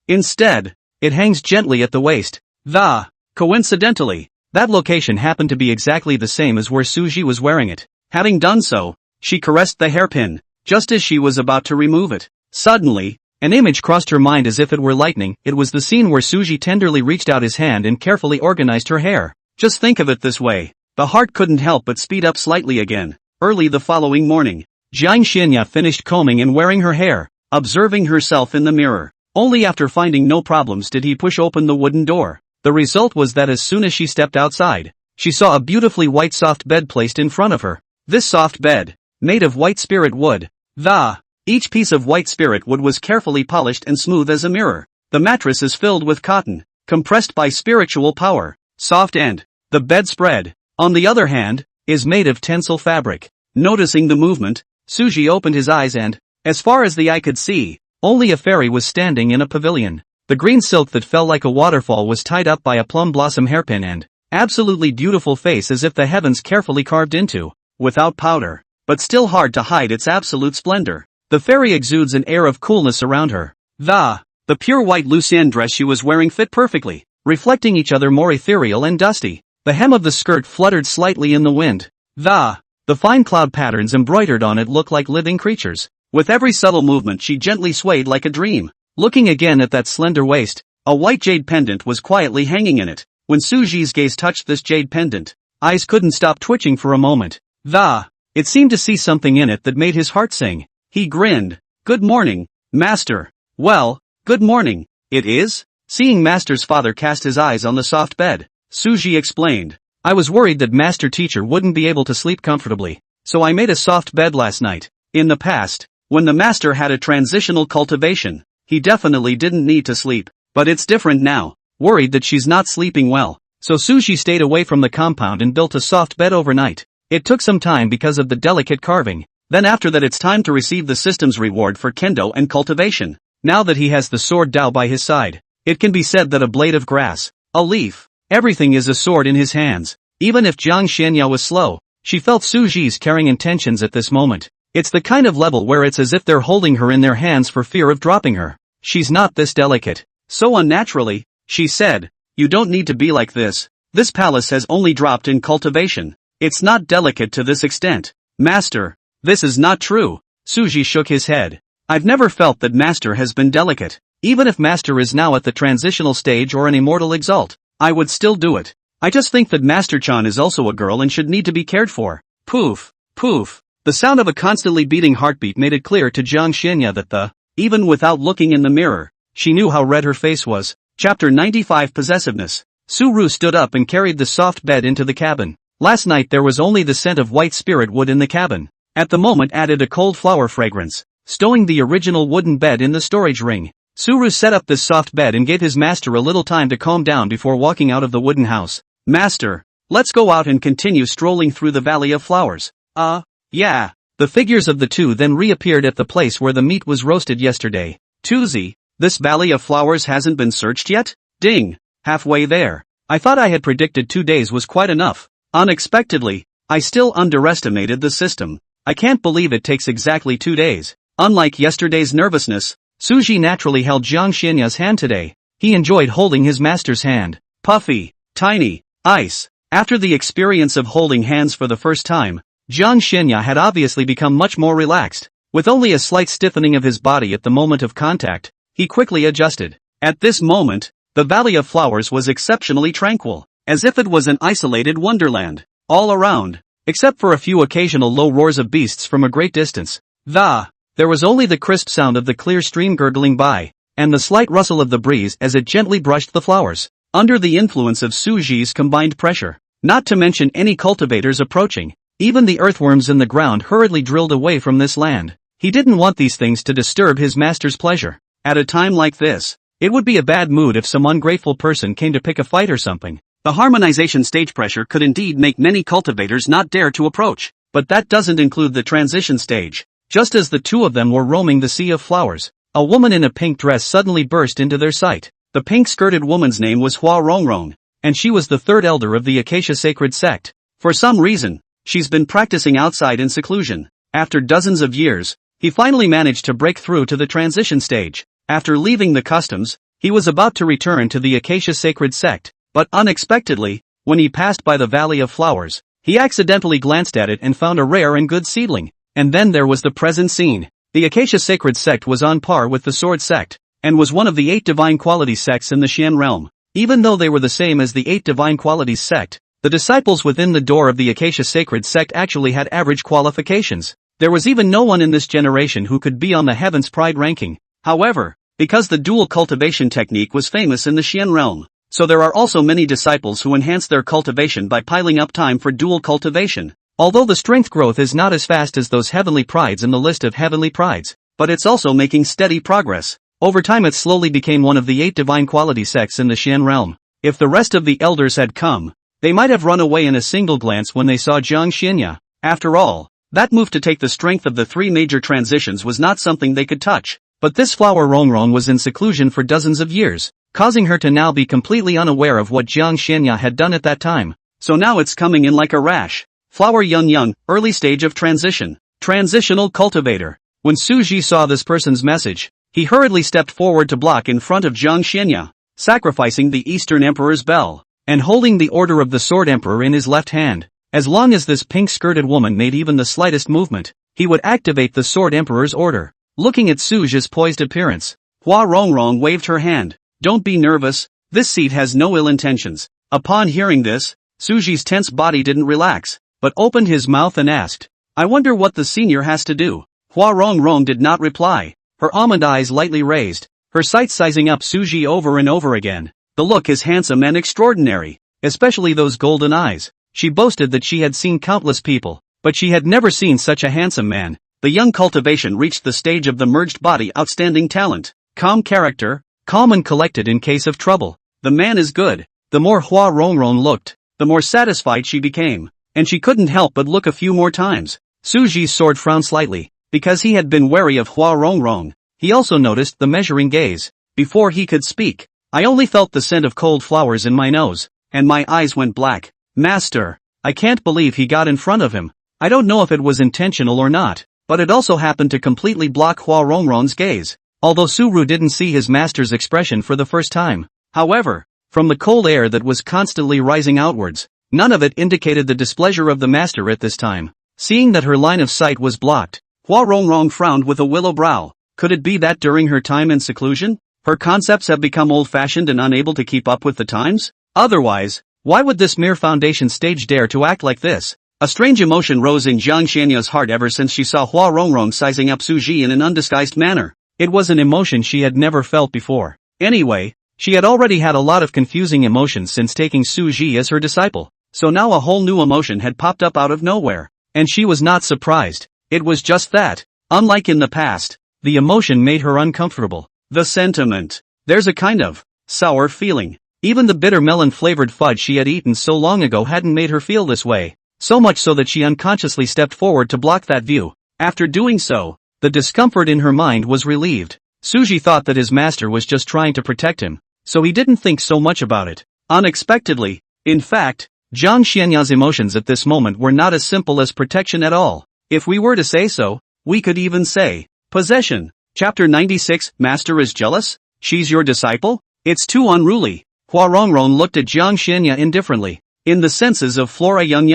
Instead, it hangs gently at the waist. Coincidentally, that location happened to be exactly the same as where Suji was wearing it. Having done so, she caressed the hairpin, just as she was about to remove it. Suddenly, an image crossed her mind as if it were lightning. It was the scene where Suji tenderly reached out his hand and carefully organized her hair. Just think of it this way. The heart couldn't help but speed up slightly again. Early the following morning, Jiang Xianya finished combing and wearing her hair, observing herself in the mirror. Only after finding no problems did he push open the wooden door. The result was that as soon as she stepped outside, she saw a beautifully white soft bed placed in front of her. This soft bed, made of white spirit wood. Each piece of white spirit wood was carefully polished and smooth as a mirror. The mattress is filled with cotton, compressed by spiritual power, soft, and the bedspread, on the other hand, is made of tencel fabric. Noticing the movement, Suji opened his eyes and, as far as the eye could see, only a fairy was standing in a pavilion. The green silk that fell like a waterfall was tied up by a plum blossom hairpin and absolutely beautiful face as if the heavens carefully carved into, without powder, but still hard to hide its absolute splendor. The fairy exudes an air of coolness around her. The pure white Lucian dress she was wearing fit perfectly, reflecting each other more ethereal and dusty. The hem of the skirt fluttered slightly in the wind. The fine cloud patterns embroidered on it looked like living creatures. With every subtle movement she gently swayed like a dream. Looking again at that slender waist, a white jade pendant was quietly hanging in it. When Suji's gaze touched this jade pendant, eyes couldn't stop twitching for a moment. It seemed to see something in it that made his heart sing. He grinned. Good morning, master. Well, good morning. It is? Seeing master's father cast his eyes on the soft bed, Suji explained. I was worried that master teacher wouldn't be able to sleep comfortably, so I made a soft bed last night. In the past, When the master had a transitional cultivation, he definitely didn't need to sleep. But it's different now. Worried that she's not sleeping well, so Suji stayed away from the compound and built a soft bed overnight. It took some time because of the delicate carving. Then after that it's time to receive the system's reward for kendo and cultivation. Now that he has the sword Dao by his side, it can be said that a blade of grass, a leaf, everything is a sword in his hands. Even if Jiang Xianya was slow, she felt Suji's caring intentions at this moment. It's the kind of level where it's as if they're holding her in their hands for fear of dropping her. She's not this delicate. So unnaturally, she said, "You don't need to be like this. This palace has only dropped in cultivation. It's not delicate to this extent." "Master, this is not true." Suji shook his head. "I've never felt that Master has been delicate. Even if Master is now at the transitional stage or an immortal exalt, I would still do it. I just think that Master-chan is also a girl and should need to be cared for." Poof, poof. The sound of a constantly beating heartbeat made it clear to Jiang Xianya even without looking in the mirror, she knew how red her face was. Chapter 95 Possessiveness. Su-ru stood up and carried the soft bed into the cabin. Last night there was only the scent of white spirit wood in the cabin. At the moment added a cold flower fragrance. Stowing the original wooden bed in the storage ring, Su-ru set up this soft bed and gave his master a little time to calm down before walking out of the wooden house. "Master, let's go out and continue strolling through the Valley of Flowers." Yeah." The figures of the two then reappeared at the place where the meat was roasted yesterday. "Tuzi, this Valley of Flowers hasn't been searched yet?" "Ding. Halfway there. I thought I had predicted 2 days was quite enough. Unexpectedly, I still underestimated the system. I can't believe it takes exactly 2 days." Unlike yesterday's nervousness, Suji naturally held Jiang Xianya's hand today. He enjoyed holding his master's hand. Puffy, tiny, ice. After the experience of holding hands for the first time, Jiang Xianya had obviously become much more relaxed. With only a slight stiffening of his body at the moment of contact, he quickly adjusted. At this moment, the Valley of Flowers was exceptionally tranquil, as if it was an isolated wonderland. All around, except for a few occasional low roars of beasts from a great distance, there was only the crisp sound of the clear stream gurgling by, and the slight rustle of the breeze as it gently brushed the flowers, under the influence of Suji's combined pressure. Not to mention any cultivators approaching. Even the earthworms in the ground hurriedly drilled away from this land. He didn't want these things to disturb his master's pleasure. At a time like this, it would be a bad mood if some ungrateful person came to pick a fight or something. The harmonization stage pressure could indeed make many cultivators not dare to approach, but that doesn't include the transition stage. Just as the two of them were roaming the sea of flowers, a woman in a pink dress suddenly burst into their sight. The pink-skirted woman's name was Hua Rongrong, and she was the third elder of the Acacia Sacred Sect. For some reason, she's been practicing outside in seclusion. After dozens of years, he finally managed to break through to the transition stage. After leaving the customs, he was about to return to the Acacia Sacred Sect, but unexpectedly, when he passed by the Valley of Flowers, he accidentally glanced at it and found a rare and good seedling. And then there was the present scene. The Acacia Sacred Sect was on par with the Sword Sect, and was one of the 8 divine qualities sects in the Xian realm. Even though they were the same as the 8 divine qualities sect, the disciples within the door of the Acacia Sacred Sect actually had average qualifications. There was even no one in this generation who could be on the Heaven's Pride ranking. However, because the dual cultivation technique was famous in the Xian realm, so there are also many disciples who enhance their cultivation by piling up time for dual cultivation. Although the strength growth is not as fast as those heavenly prides in the list of heavenly prides, but it's also making steady progress. Over time it slowly became one of the 8 divine quality sects in the Xian realm. If the rest of the elders had come, they might have run away in a single glance when they saw Jiang Xianya. After all, that move to take the strength of the 3 major transitions was not something they could touch. But this flower Rongrong was in seclusion for dozens of years, causing her to now be completely unaware of what Jiang Xianya had done at that time. So now it's coming in like a rash. Flower Young, early stage of transition. Transitional cultivator. When Suji saw this person's message, he hurriedly stepped forward to block in front of Jiang Xianya, sacrificing the Eastern Emperor's bell, and holding the Order of the Sword Emperor in his left hand. As long as this pink-skirted woman made even the slightest movement, he would activate the Sword Emperor's order. Looking at Suji's poised appearance, Hua Rongrong waved her hand. "Don't be nervous, this seed has no ill intentions." Upon hearing this, Suji's tense body didn't relax, but opened his mouth and asked, "I wonder what the senior has to do?" Hua Rongrong did not reply, her almond eyes lightly raised, her sight sizing up Suji over and over again. The look is handsome and extraordinary, especially those golden eyes. She boasted that she had seen countless people, but she had never seen such a handsome man. the young cultivation reached the stage of the merged body outstanding talent, calm character, calm and collected in case of trouble. The man is good. The more Hua Rongrong looked, the more satisfied she became, and she couldn't help but look a few more times. Su Ji's sword frowned slightly, because he had been wary of Hua Rongrong. He also noticed the measuring gaze. Before he could speak, I only felt the scent of cold flowers in my nose, and my eyes went black. Master, I can't believe he got in front of him. I don't know if it was intentional or not, but it also happened to completely block Hua Rongrong's gaze, although Su-ru didn't see his master's expression for the first time. However, from the cold air that was constantly rising outwards, none of it indicated the displeasure of the master at this time. Seeing that her line of sight was blocked, Hua Rongrong frowned with a willow brow. Could it be that during her time in seclusion, her concepts have become old-fashioned and unable to keep up with the times? Otherwise, why would this mere foundation stage dare to act like this? A strange emotion rose in Jiang Xianya's heart ever since she saw Hua Rongrong sizing up Su Ji in an undisguised manner. It was an emotion she had never felt before. Anyway, she had already had a lot of confusing emotions since taking Su Ji as her disciple, so now a whole new emotion had popped up out of nowhere. And she was not surprised. It was just that, unlike in the past, the emotion made her uncomfortable. The sentiment. There's a kind of sour feeling. Even the bitter melon-flavored fudge she had eaten so long ago hadn't made her feel this way, so much so that she unconsciously stepped forward to block that view. After doing so, the discomfort in her mind was relieved. Su Ji thought that his master was just trying to protect him, so he didn't think so much about it. Unexpectedly, in fact, Jiang Xianya's emotions at this moment were not as simple as protection at all. If we were to say so, we could even say, possession. Chapter 96, Master is jealous? She's your disciple? It's too unruly. Hua Rongrong looked at Jiang Xianya indifferently. In the senses of Flora Young,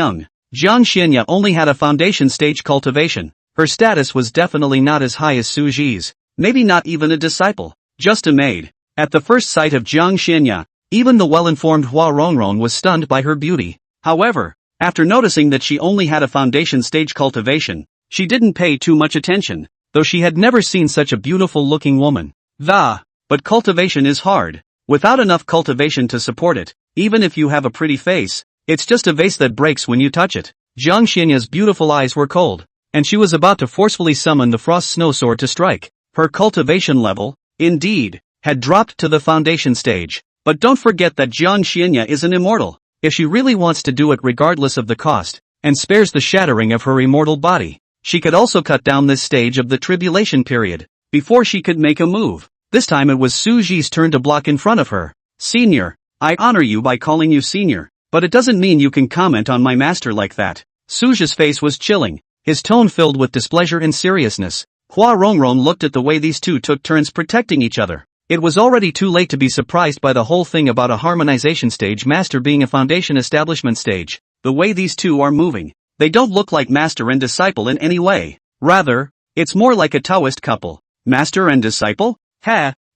Jiang Xianya only had a foundation stage cultivation. Her status was definitely not as high as Su Ji's. Maybe not even a disciple, just a maid. At the first sight of Jiang Xianya, even the well-informed Hua Rongrong was stunned by her beauty. However, after noticing that she only had a foundation stage cultivation, she didn't pay too much attention, though she had never seen such a beautiful-looking woman. But cultivation is hard. Without enough cultivation to support it, even if you have a pretty face, it's just a vase that breaks when you touch it. Jiang Xianya's beautiful eyes were cold, and she was about to forcefully summon the frost snow sword to strike. Her cultivation level, indeed, had dropped to the foundation stage. But don't forget that Jiang Xianya is an immortal. If she really wants to do it regardless of the cost, and spares the shattering of her immortal body, she could also cut down this stage of the tribulation period, before she could make a move. This time it was Su Ji's turn to block in front of her. Senior, I honor you by calling you senior, but it doesn't mean you can comment on my master like that. Su Ji's face was chilling, his tone filled with displeasure and seriousness. Hua Rongrong looked at the way these two took turns protecting each other. It was already too late to be surprised by the whole thing about a harmonization stage master being a foundation establishment stage. The way these two are moving, they don't look like master and disciple in any way. Rather, it's more like a Taoist couple. Master and disciple?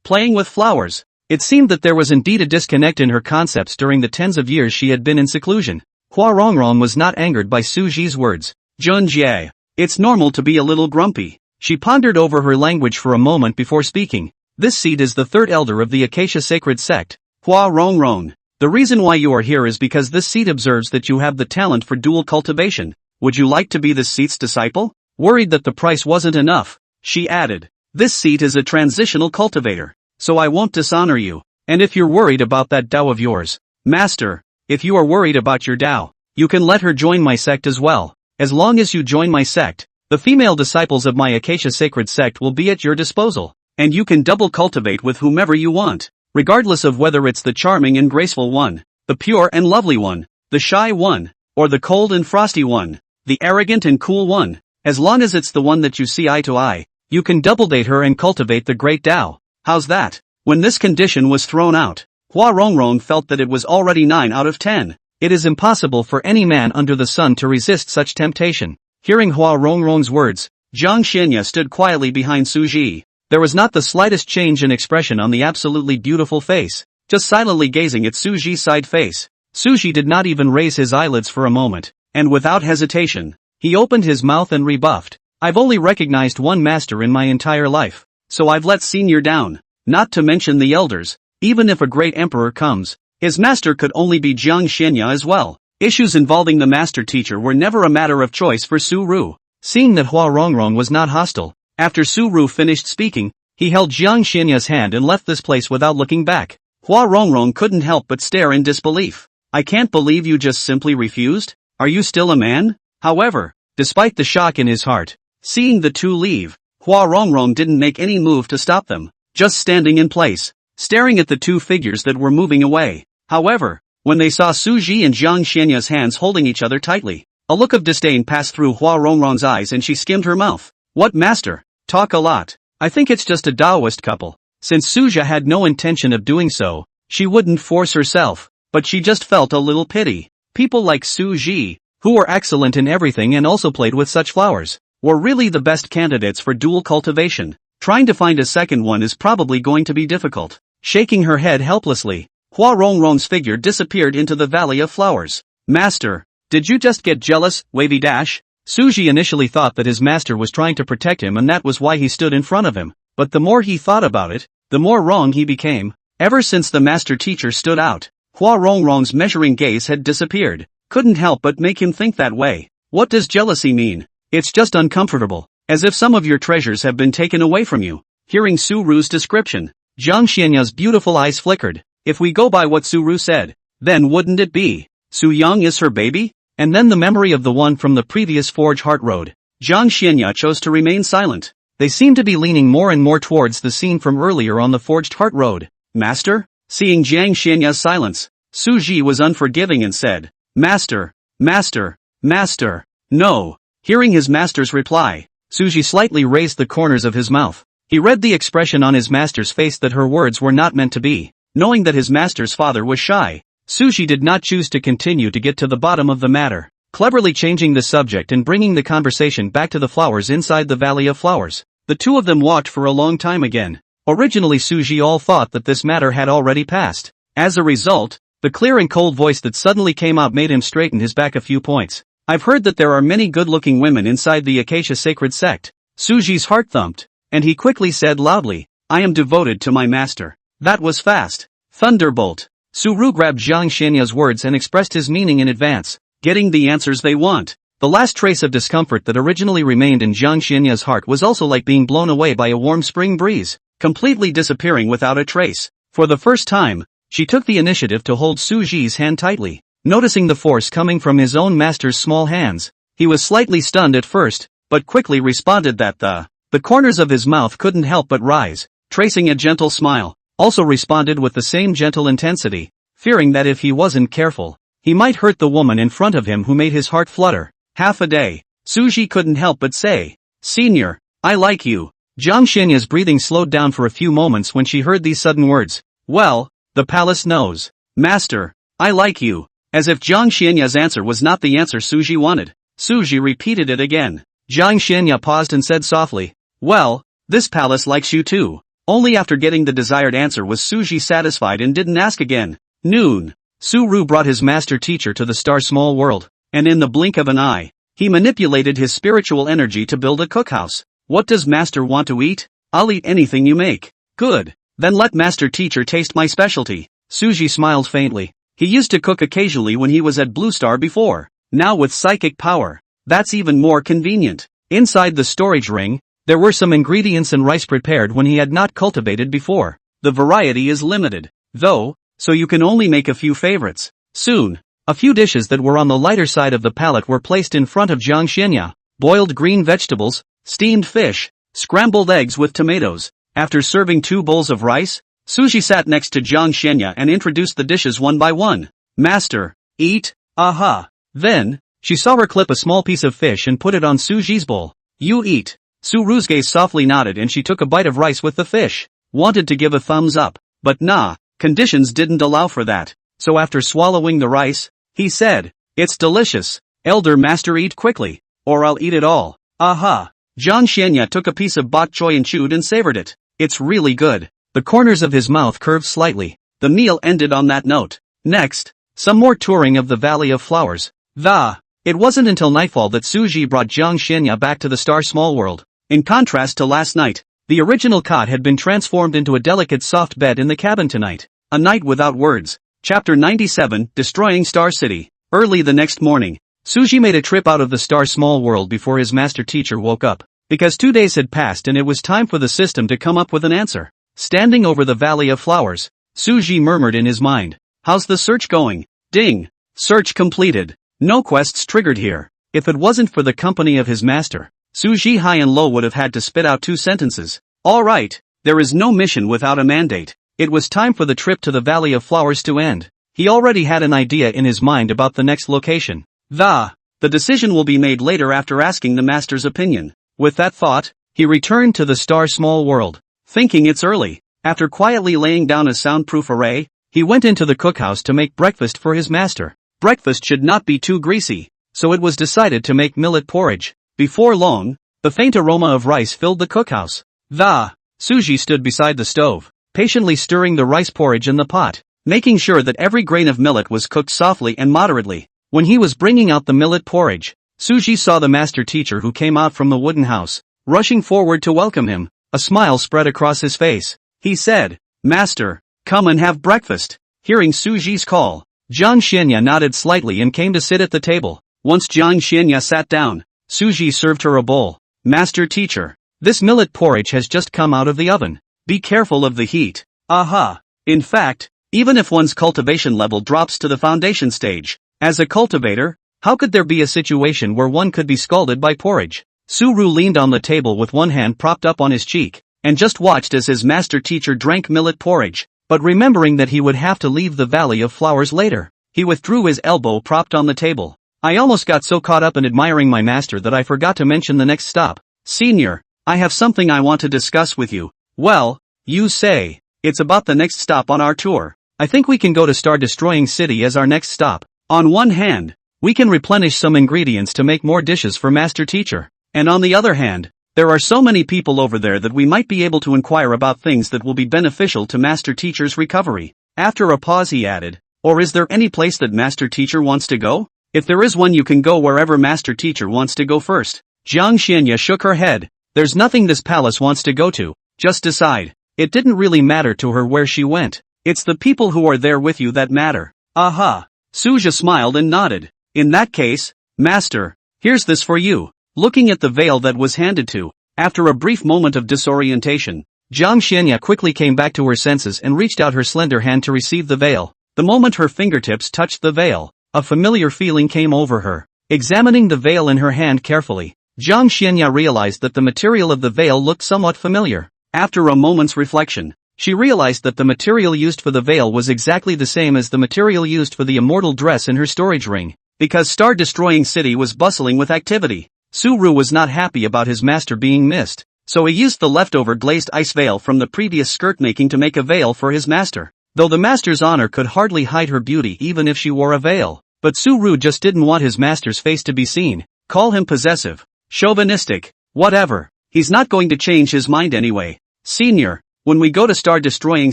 Playing with flowers. It seemed that there was indeed a disconnect in her concepts during the tens of years she had been in seclusion. Hua Rongrong was not angered by Su Ji's words. Junjie, it's normal to be a little grumpy. She pondered over her language for a moment before speaking. This seed is the third elder of the Acacia Sacred Sect. Hua Rongrong, the reason why you are here is because this seed observes that you have the talent for dual cultivation. Would you like to be this seed's disciple? Worried that the price wasn't enough, she added. This seed is a transitional cultivator, so I won't dishonor you. And if you're worried about that Dao of yours, Master, if you are worried about your Dao, you can let her join my sect as well. As long as you join my sect, the female disciples of my Acacia Sacred Sect will be at your disposal. And you can double cultivate with whomever you want, regardless of whether it's the charming and graceful one, the pure and lovely one, the shy one, or the cold and frosty one, the arrogant and cool one. As long as it's the one that you see eye to eye, you can double date her and cultivate the great Tao. How's that? When this condition was thrown out, Hua Rongrong felt that it was already 9 out of 10. It is impossible for any man under the sun to resist such temptation. Hearing Hua Rongrong's words, Jiang Xianya stood quietly behind Su Ji. There was not the slightest change in expression on the absolutely beautiful face, just silently gazing at Su Ji's side face. Su Ji did not even raise his eyelids for a moment, and without hesitation, he opened his mouth and rebuffed. I've only recognized one master in my entire life, so I've let senior down, not to mention the elders. Even if a great emperor comes, his master could only be Jiang Xianya as well. Issues involving the master teacher were never a matter of choice for Su Ru. Seeing that Hua Rongrong was not hostile, after Su Ru finished speaking, he held Jiang Xianya's hand and left this place without looking back. Hua Rongrong couldn't help but stare in disbelief. I can't believe you just simply refused? Are you still a man? However, despite the shock in his heart, seeing the two leave, Hua Rongrong didn't make any move to stop them, just standing in place, staring at the two figures that were moving away. However, when they saw Su Ji and Jiang Xianya's hands holding each other tightly, a look of disdain passed through Hua Rongrong's eyes and she skimmed her mouth. What, master? Talk a lot. I think it's just a Taoist couple. Since Suja had no intention of doing so, she wouldn't force herself, but she just felt a little pity. People like Su Ji, who were excellent in everything and also played with such flowers, were really the best candidates for dual cultivation. Trying to find a second one is probably going to be difficult. Shaking her head helplessly, Hua Rongrong's figure disappeared into the Valley of Flowers. Master, did you just get jealous, wavy dash? Suji initially thought that his master was trying to protect him and that was why he stood in front of him, but the more he thought about it, the more wrong he became. Ever since the master teacher stood out, Hua Rongrong's measuring gaze had disappeared. Couldn't help but make him think that way. What does jealousy mean? It's just uncomfortable, as if some of your treasures have been taken away from you. Hearing Su Ru's description, Jiang Xianya's beautiful eyes flickered. If we go by what Su Ru said, then wouldn't it be Su Yang is her baby? And then the memory of the one from the previous Forge Heart Road. Jiang Xianya chose to remain silent. They seemed to be leaning more and more towards the scene from earlier on the Forged Heart Road. Master? Seeing Jiang Xianya's silence, Su Ji was unforgiving and said, Master, master, master, no. Hearing his master's reply, Su Ji slightly raised the corners of his mouth. He read the expression on his master's face that her words were not meant to be. Knowing that his master's father was shy, Su Ji did not choose to continue to get to the bottom of the matter, cleverly changing the subject and bringing the conversation back to the flowers inside the Valley of Flowers. The two of them walked for a long time again. Originally Su Ji all thought that this matter had already passed. As a result, the clear and cold voice that suddenly came out made him straighten his back a few points. I've heard that there are many good-looking women inside the Acacia Sacred Sect. Su Ji's heart thumped, and he quickly said loudly, I am devoted to my master. That was fast. Thunderbolt. Su Ru grabbed Jiang Xianya's words and expressed his meaning in advance, getting the answers they want. The last trace of discomfort that originally remained in Jiang Xianya's heart was also like being blown away by a warm spring breeze, completely disappearing without a trace. For the first time, she took the initiative to hold Su Ji's hand tightly. Noticing the force coming from his own master's small hands, he was slightly stunned at first, but quickly responded that the corners of his mouth couldn't help but rise, tracing a gentle smile. Also responded with the same gentle intensity, fearing that if he wasn't careful, he might hurt the woman in front of him who made his heart flutter. Half a day, Su Ji couldn't help but say, Senior, I like you. Jiang Xianya's breathing slowed down for a few moments when she heard these sudden words. Well, the palace knows. Master, I like you. As if Jiang Xianya's answer was not the answer Su Ji wanted, Su Ji repeated it again. Jiang Xianya paused and said softly, well, this palace likes you too. Only after getting the desired answer was Su Ji satisfied and didn't ask again. Noon. Su Ru brought his master teacher to the star small world, and in the blink of an eye, he manipulated his spiritual energy to build a cookhouse. What does master want to eat? I'll eat anything you make. Good. Then let master teacher taste my specialty. Su Ji smiled faintly. He used to cook occasionally when he was at Blue Star before. Now with psychic power, that's even more convenient. Inside the storage ring, there were some ingredients and rice prepared when he had not cultivated before. The variety is limited, though, so you can only make a few favorites. Soon, a few dishes that were on the lighter side of the palette were placed in front of Jiang Xianya. Boiled green vegetables, steamed fish, scrambled eggs with tomatoes. After serving 2 bowls of rice, Su Ji sat next to Jiang Xianya and introduced the dishes one by one. Master, eat, aha. Then, she saw her clip a small piece of fish and put it on Su Ji's bowl. You eat. Su Ru's gaze softly nodded and she took a bite of rice with the fish. Wanted to give a thumbs up, but nah, conditions didn't allow for that. So after swallowing the rice, he said, it's delicious. Elder master, eat quickly, or I'll eat it all. Aha. Jiang Xianya took a piece of bok choy and chewed and savored it. It's really good. The corners of his mouth curved slightly. The meal ended on that note. Next, some more touring of the Valley of Flowers. It wasn't until nightfall that Su Ji brought Jiang Xianya back to the star small world. In contrast to last night, the original cot had been transformed into a delicate soft bed in the cabin tonight. A night without words. Chapter 97, Destroying Star City. Early the next morning, Suji made a trip out of the star small world before his master teacher woke up, because 2 days had passed and it was time for the system to come up with an answer. Standing over the Valley of Flowers, Suji murmured in his mind, "How's the search going?" Ding! Search completed. No quests triggered here. If it wasn't for the company of his master, Suji high and low would have had to spit out 2 sentences. Alright, there is no mission without a mandate. It was time for the trip to the Valley of Flowers to end. He already had an idea in his mind about the next location. The decision will be made later after asking the master's opinion. With that thought, he returned to the star small world, thinking it's early. After quietly laying down a soundproof array, he went into the cookhouse to make breakfast for his master. Breakfast should not be too greasy, so it was decided to make millet porridge. Before long, the faint aroma of rice filled the cookhouse. Suji stood beside the stove, patiently stirring the rice porridge in the pot, making sure that every grain of millet was cooked softly and moderately. When he was bringing out the millet porridge, Suji saw the master teacher who came out from the wooden house, rushing forward to welcome him. A smile spread across his face. He said, "Master, come and have breakfast." Hearing Suji's call, Jiang Xianya nodded slightly and came to sit at the table. Once Jiang Xianya sat down, Suji served her a bowl. "Master teacher, this millet porridge has just come out of the oven. Be careful of the heat." Aha! In fact, even if one's cultivation level drops to the foundation stage, as a cultivator, how could there be a situation where one could be scalded by porridge? Suru leaned on the table with one hand propped up on his cheek, and just watched as his master teacher drank millet porridge, but remembering that he would have to leave the Valley of Flowers later, he withdrew his elbow propped on the table. "I almost got so caught up in admiring my master that I forgot to mention the next stop. Senior, I have something I want to discuss with you." "Well, you say. It's about the next stop on our tour. I think we can go to Star Destroying City as our next stop. On one hand, we can replenish some ingredients to make more dishes for Master Teacher. And on the other hand, there are so many people over there that we might be able to inquire about things that will be beneficial to Master Teacher's recovery." After a pause he added, "Or is there any place that Master Teacher wants to go? If there is one, you can go wherever Master Teacher wants to go first." Jiang Xianya shook her head. "There's nothing this palace wants to go to. Just decide." It didn't really matter to her where she went. It's the people who are there with you that matter. Aha! Suja smiled and nodded. "In that case, Master, here's this for you." Looking at the veil that was handed to, after a brief moment of disorientation, Jiang Xianya quickly came back to her senses and reached out her slender hand to receive the veil. The moment her fingertips touched the veil, a familiar feeling came over her. Examining the veil in her hand carefully, Jiang Xianya realized that the material of the veil looked somewhat familiar. After a moment's reflection, she realized that the material used for the veil was exactly the same as the material used for the immortal dress in her storage ring. Because Star Destroying City was bustling with activity, Suru was not happy about his master being missed, so he used the leftover glazed ice veil from the previous skirt making to make a veil for his master. Though the master's honor could hardly hide her beauty even if she wore a veil, but Suru just didn't want his master's face to be seen. Call him possessive, chauvinistic, whatever, he's not going to change his mind anyway. "Senior, when we go to Star Destroying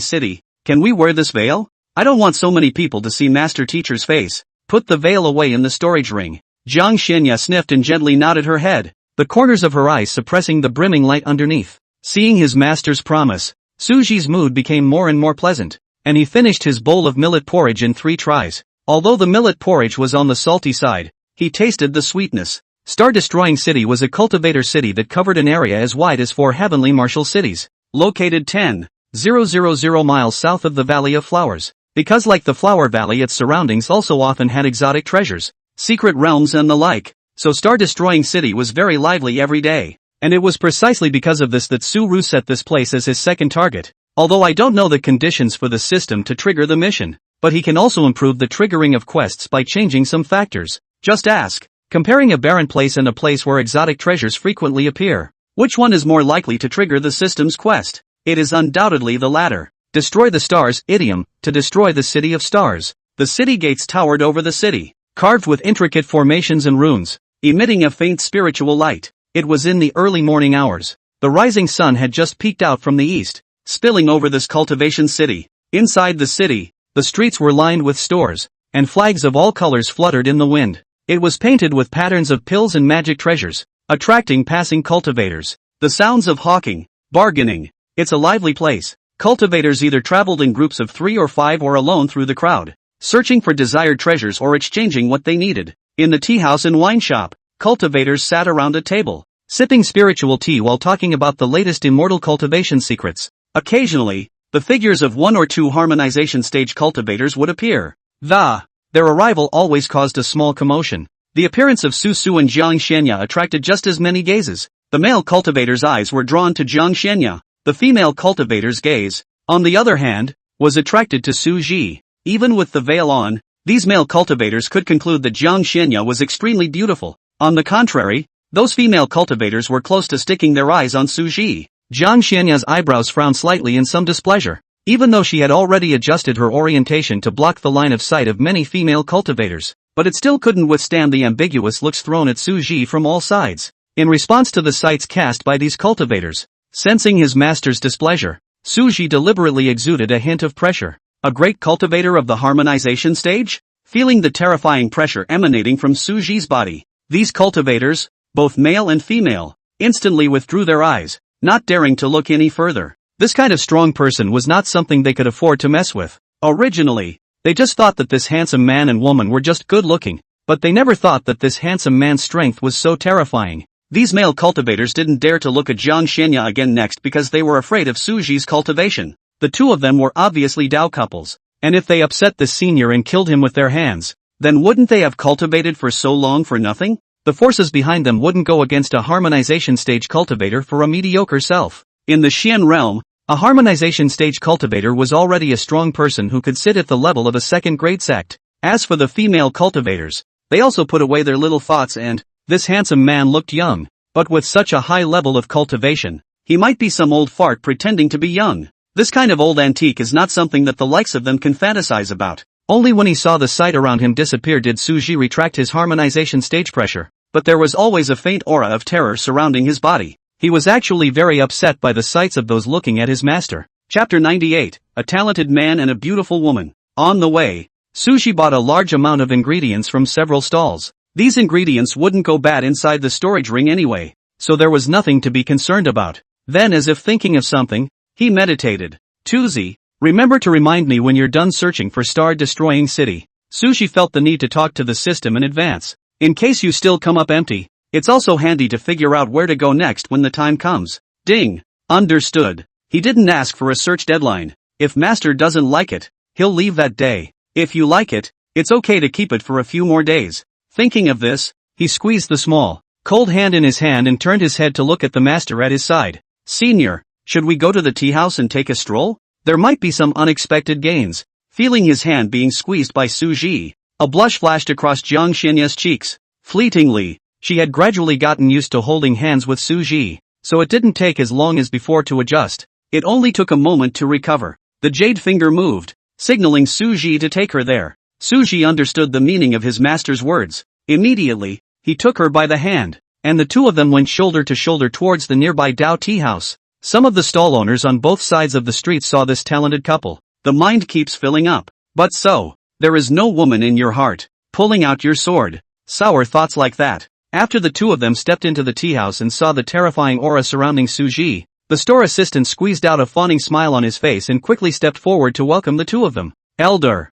City, can we wear this veil? I don't want so many people to see Master Teacher's face." "Put the veil away in the storage ring." Jiang Xianya sniffed and gently nodded her head, the corners of her eyes suppressing the brimming light underneath. Seeing his master's promise, Suji's mood became more and more pleasant, and he finished his bowl of millet porridge in 3 tries. Although the millet porridge was on the salty side, he tasted the sweetness. Star Destroying City was a cultivator city that covered an area as wide as 4 heavenly martial cities, located 10,000 miles south of the Valley of Flowers. Because like the Flower Valley, its surroundings also often had exotic treasures, secret realms and the like, so Star Destroying City was very lively every day. And it was precisely because of this that Suru set this place as his second target. Although I don't know the conditions for the system to trigger the mission, but he can also improve the triggering of quests by changing some factors. Just ask, comparing a barren place and a place where exotic treasures frequently appear, which one is more likely to trigger the system's quest? It is undoubtedly the latter. Destroy the stars, idiom, to destroy the city of stars. The city gates towered over the city, carved with intricate formations and runes, emitting a faint spiritual light. It was in the early morning hours. The rising sun had just peeked out from the east, spilling over this cultivation city. Inside the city, the streets were lined with stores, and flags of all colors fluttered in the wind. It was painted with patterns of pills and magic treasures, attracting passing cultivators. The sounds of hawking, bargaining. It's a lively place. Cultivators either traveled in groups of 3 or 5 or alone through the crowd, searching for desired treasures or exchanging what they needed. In the tea house and wine shop, cultivators sat around a table, sipping spiritual tea while talking about the latest immortal cultivation secrets. Occasionally, the figures of one or two harmonization stage cultivators would appear. Their arrival always caused a small commotion. The appearance of Su Su and Jiang Xianya attracted just as many gazes. The male cultivator's eyes were drawn to Jiang Xianya. The female cultivator's gaze, on the other hand, was attracted to Su Ji. Even with the veil on, these male cultivators could conclude that Jiang Xianya was extremely beautiful. On the contrary, those female cultivators were close to sticking their eyes on Su Ji. Jiang Xianya's eyebrows frowned slightly in some displeasure. Even though she had already adjusted her orientation to block the line of sight of many female cultivators, but it still couldn't withstand the ambiguous looks thrown at Su Ji from all sides. In response to the sights cast by these cultivators, sensing his master's displeasure, Su Ji deliberately exuded a hint of pressure. A great cultivator of the harmonization stage? Feeling the terrifying pressure emanating from Su Ji's body, these cultivators, both male and female, instantly withdrew their eyes, not daring to look any further. This kind of strong person was not something they could afford to mess with. Originally, they just thought that this handsome man and woman were just good looking, but they never thought that this handsome man's strength was so terrifying. These male cultivators didn't dare to look at Jiang Xianya again next because they were afraid of Su Ji's cultivation. The two of them were obviously Dao couples, and if they upset this senior and killed him with their hands, then wouldn't they have cultivated for so long for nothing? The forces behind them wouldn't go against a harmonization stage cultivator for a mediocre self. In the Xian realm, a harmonization stage cultivator was already a strong person who could sit at the level of a second-grade sect. As for the female cultivators, they also put away their little thoughts and, this handsome man looked young, but with such a high level of cultivation, he might be some old fart pretending to be young. This kind of old antique is not something that the likes of them can fantasize about. Only when he saw the sight around him disappear did Su Ji retract his harmonization stage pressure, but there was always a faint aura of terror surrounding his body. He was actually very upset by the sights of those looking at his master. Chapter 98, A Talented Man and a Beautiful Woman. On the way, Su Ji bought a large amount of ingredients from several stalls. These ingredients wouldn't go bad inside the storage ring anyway, so there was nothing to be concerned about. Then, as if thinking of something, he meditated. Tuzi, remember to remind me when you're done searching for star-destroying city. Su Ji felt the need to talk to the system in advance. In case you still come up empty, it's also handy to figure out where to go next when the time comes. Ding. Understood. He didn't ask for a search deadline. If master doesn't like it, he'll leave that day. If you like it, it's okay to keep it for a few more days. Thinking of this, he squeezed the small, cold hand in his hand and turned his head to look at the master at his side. Senior, should we go to the tea house and take a stroll? There might be some unexpected gains. Feeling his hand being squeezed by Su Ji, a blush flashed across Jiang Xianya's cheeks. Fleetingly, she had gradually gotten used to holding hands with Su Ji, so it didn't take as long as before to adjust. It only took a moment to recover. The jade finger moved, signaling Su Ji to take her there. Su Ji understood the meaning of his master's words. Immediately, he took her by the hand, and the two of them went shoulder to shoulder towards the nearby Dao tea house. Some of the stall owners on both sides of the street saw this talented couple. The mind keeps filling up. But so, there is no woman in your heart. Pulling out your sword. Sour thoughts like that. After the two of them stepped into the tea house and saw the terrifying aura surrounding Su Ji, the store assistant squeezed out a fawning smile on his face and quickly stepped forward to welcome the two of them. Elder,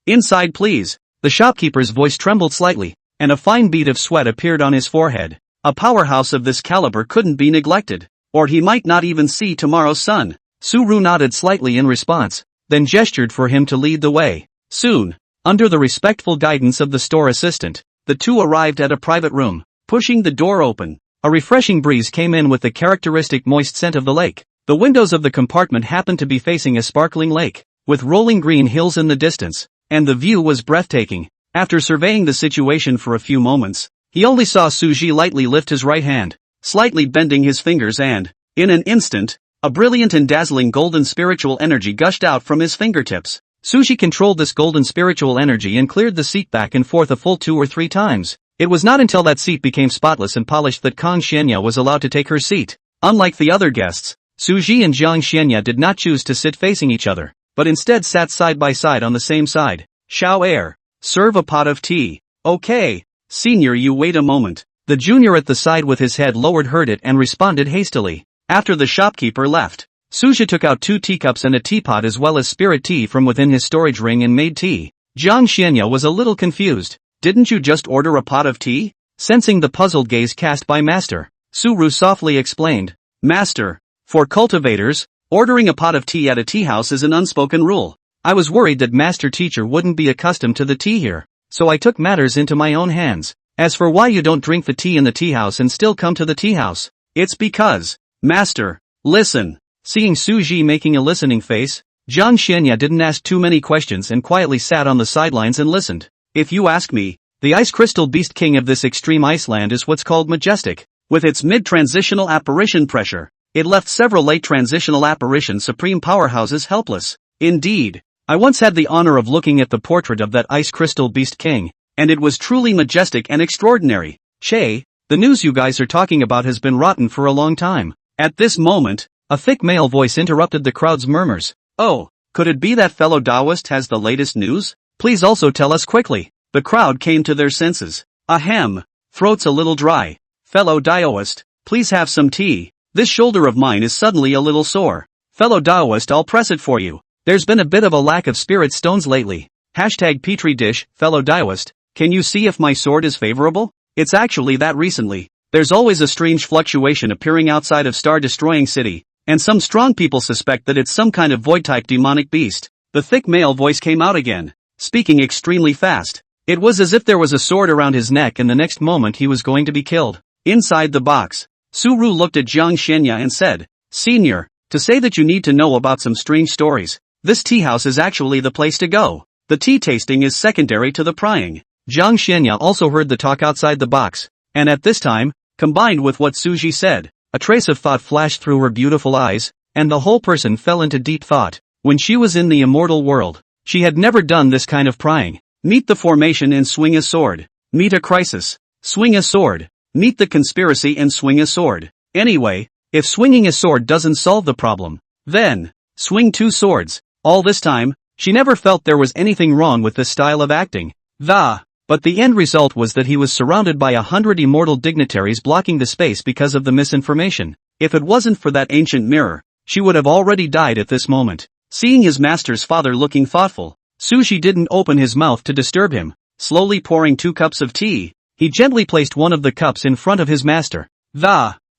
inside please. The shopkeeper's voice trembled slightly, and a fine bead of sweat appeared on his forehead. A powerhouse of this caliber couldn't be neglected, or he might not even see tomorrow's sun. Su Ru nodded slightly in response, then gestured for him to lead the way. Soon, under the respectful guidance of the store assistant, the two arrived at a private room. Pushing the door open, a refreshing breeze came in with the characteristic moist scent of the lake. The windows of the compartment happened to be facing a sparkling lake, with rolling green hills in the distance, and the view was breathtaking. After surveying the situation for a few moments, he only saw Su Ji lightly lift his right hand, slightly bending his fingers and, in an instant, a brilliant and dazzling golden spiritual energy gushed out from his fingertips. Su Ji controlled this golden spiritual energy and cleared the seat back and forth a full 2 or 3 times. It was not until that seat became spotless and polished that Kang Xianya was allowed to take her seat. Unlike the other guests, Su Ji and Jiang Xianya did not choose to sit facing each other, but instead sat side by side on the same side. Xiao Air, serve a pot of tea. Okay, senior, you wait a moment. The junior at the side with his head lowered heard it and responded hastily. After the shopkeeper left, Su Ji took out 2 teacups and a teapot as well as spirit tea from within his storage ring and made tea. Jiang Xianya was a little confused. Didn't you just order a pot of tea? Sensing the puzzled gaze cast by Master, Suru softly explained. Master, for cultivators, ordering a pot of tea at a tea house is an unspoken rule. I was worried that Master Teacher wouldn't be accustomed to the tea here, so I took matters into my own hands. As for why you don't drink the tea in the tea house and still come to the tea house, it's because, Master, listen. Seeing Suji making a listening face, Jiang Xianya didn't ask too many questions and quietly sat on the sidelines and listened. If you ask me, the ice crystal beast king of this extreme Iceland is what's called majestic. With its mid-transitional apparition pressure, it left several late-transitional apparition supreme powerhouses helpless. Indeed, I once had the honor of looking at the portrait of that ice crystal beast king, and it was truly majestic and extraordinary. Che, the news you guys are talking about has been rotten for a long time. At this moment, a thick male voice interrupted the crowd's murmurs. Oh, could it be that fellow Taoist has the latest news? Please also tell us quickly. The crowd came to their senses. Ahem, throat's a little dry. Fellow Taoist, please have some tea. This shoulder of mine is suddenly a little sore. Fellow Taoist, I'll press it for you. There's been a bit of a lack of spirit stones lately. Hashtag Petri dish, fellow Taoist, can you see if my sword is favorable? It's actually that recently. There's always a strange fluctuation appearing outside of star-destroying city, and some strong people suspect that it's some kind of void-type demonic beast. The thick male voice came out again, speaking extremely fast. It was as if there was a sword around his neck and the next moment he was going to be killed. Inside the box, Suru looked at Jiang Xianya and said, Senior, to say that you need to know about some strange stories, this tea house is actually the place to go. The tea tasting is secondary to the prying. Jiang Xianya also heard the talk outside the box, and at this time, combined with what Suji said, a trace of thought flashed through her beautiful eyes, and the whole person fell into deep thought. When she was in the immortal world, she had never done this kind of prying. Meet the formation and swing a sword. Meet a crisis. Swing a sword. Meet the conspiracy and swing a sword. Anyway, if swinging a sword doesn't solve the problem, then, swing two swords. All this time, she never felt there was anything wrong with this style of acting. But the end result was that he was surrounded by 100 immortal dignitaries blocking the space because of the misinformation. If it wasn't for that ancient mirror, she would have already died at this moment. Seeing his master's father looking thoughtful, Suji didn't open his mouth to disturb him. Slowly pouring 2 cups of tea, he gently placed one of the cups in front of his master.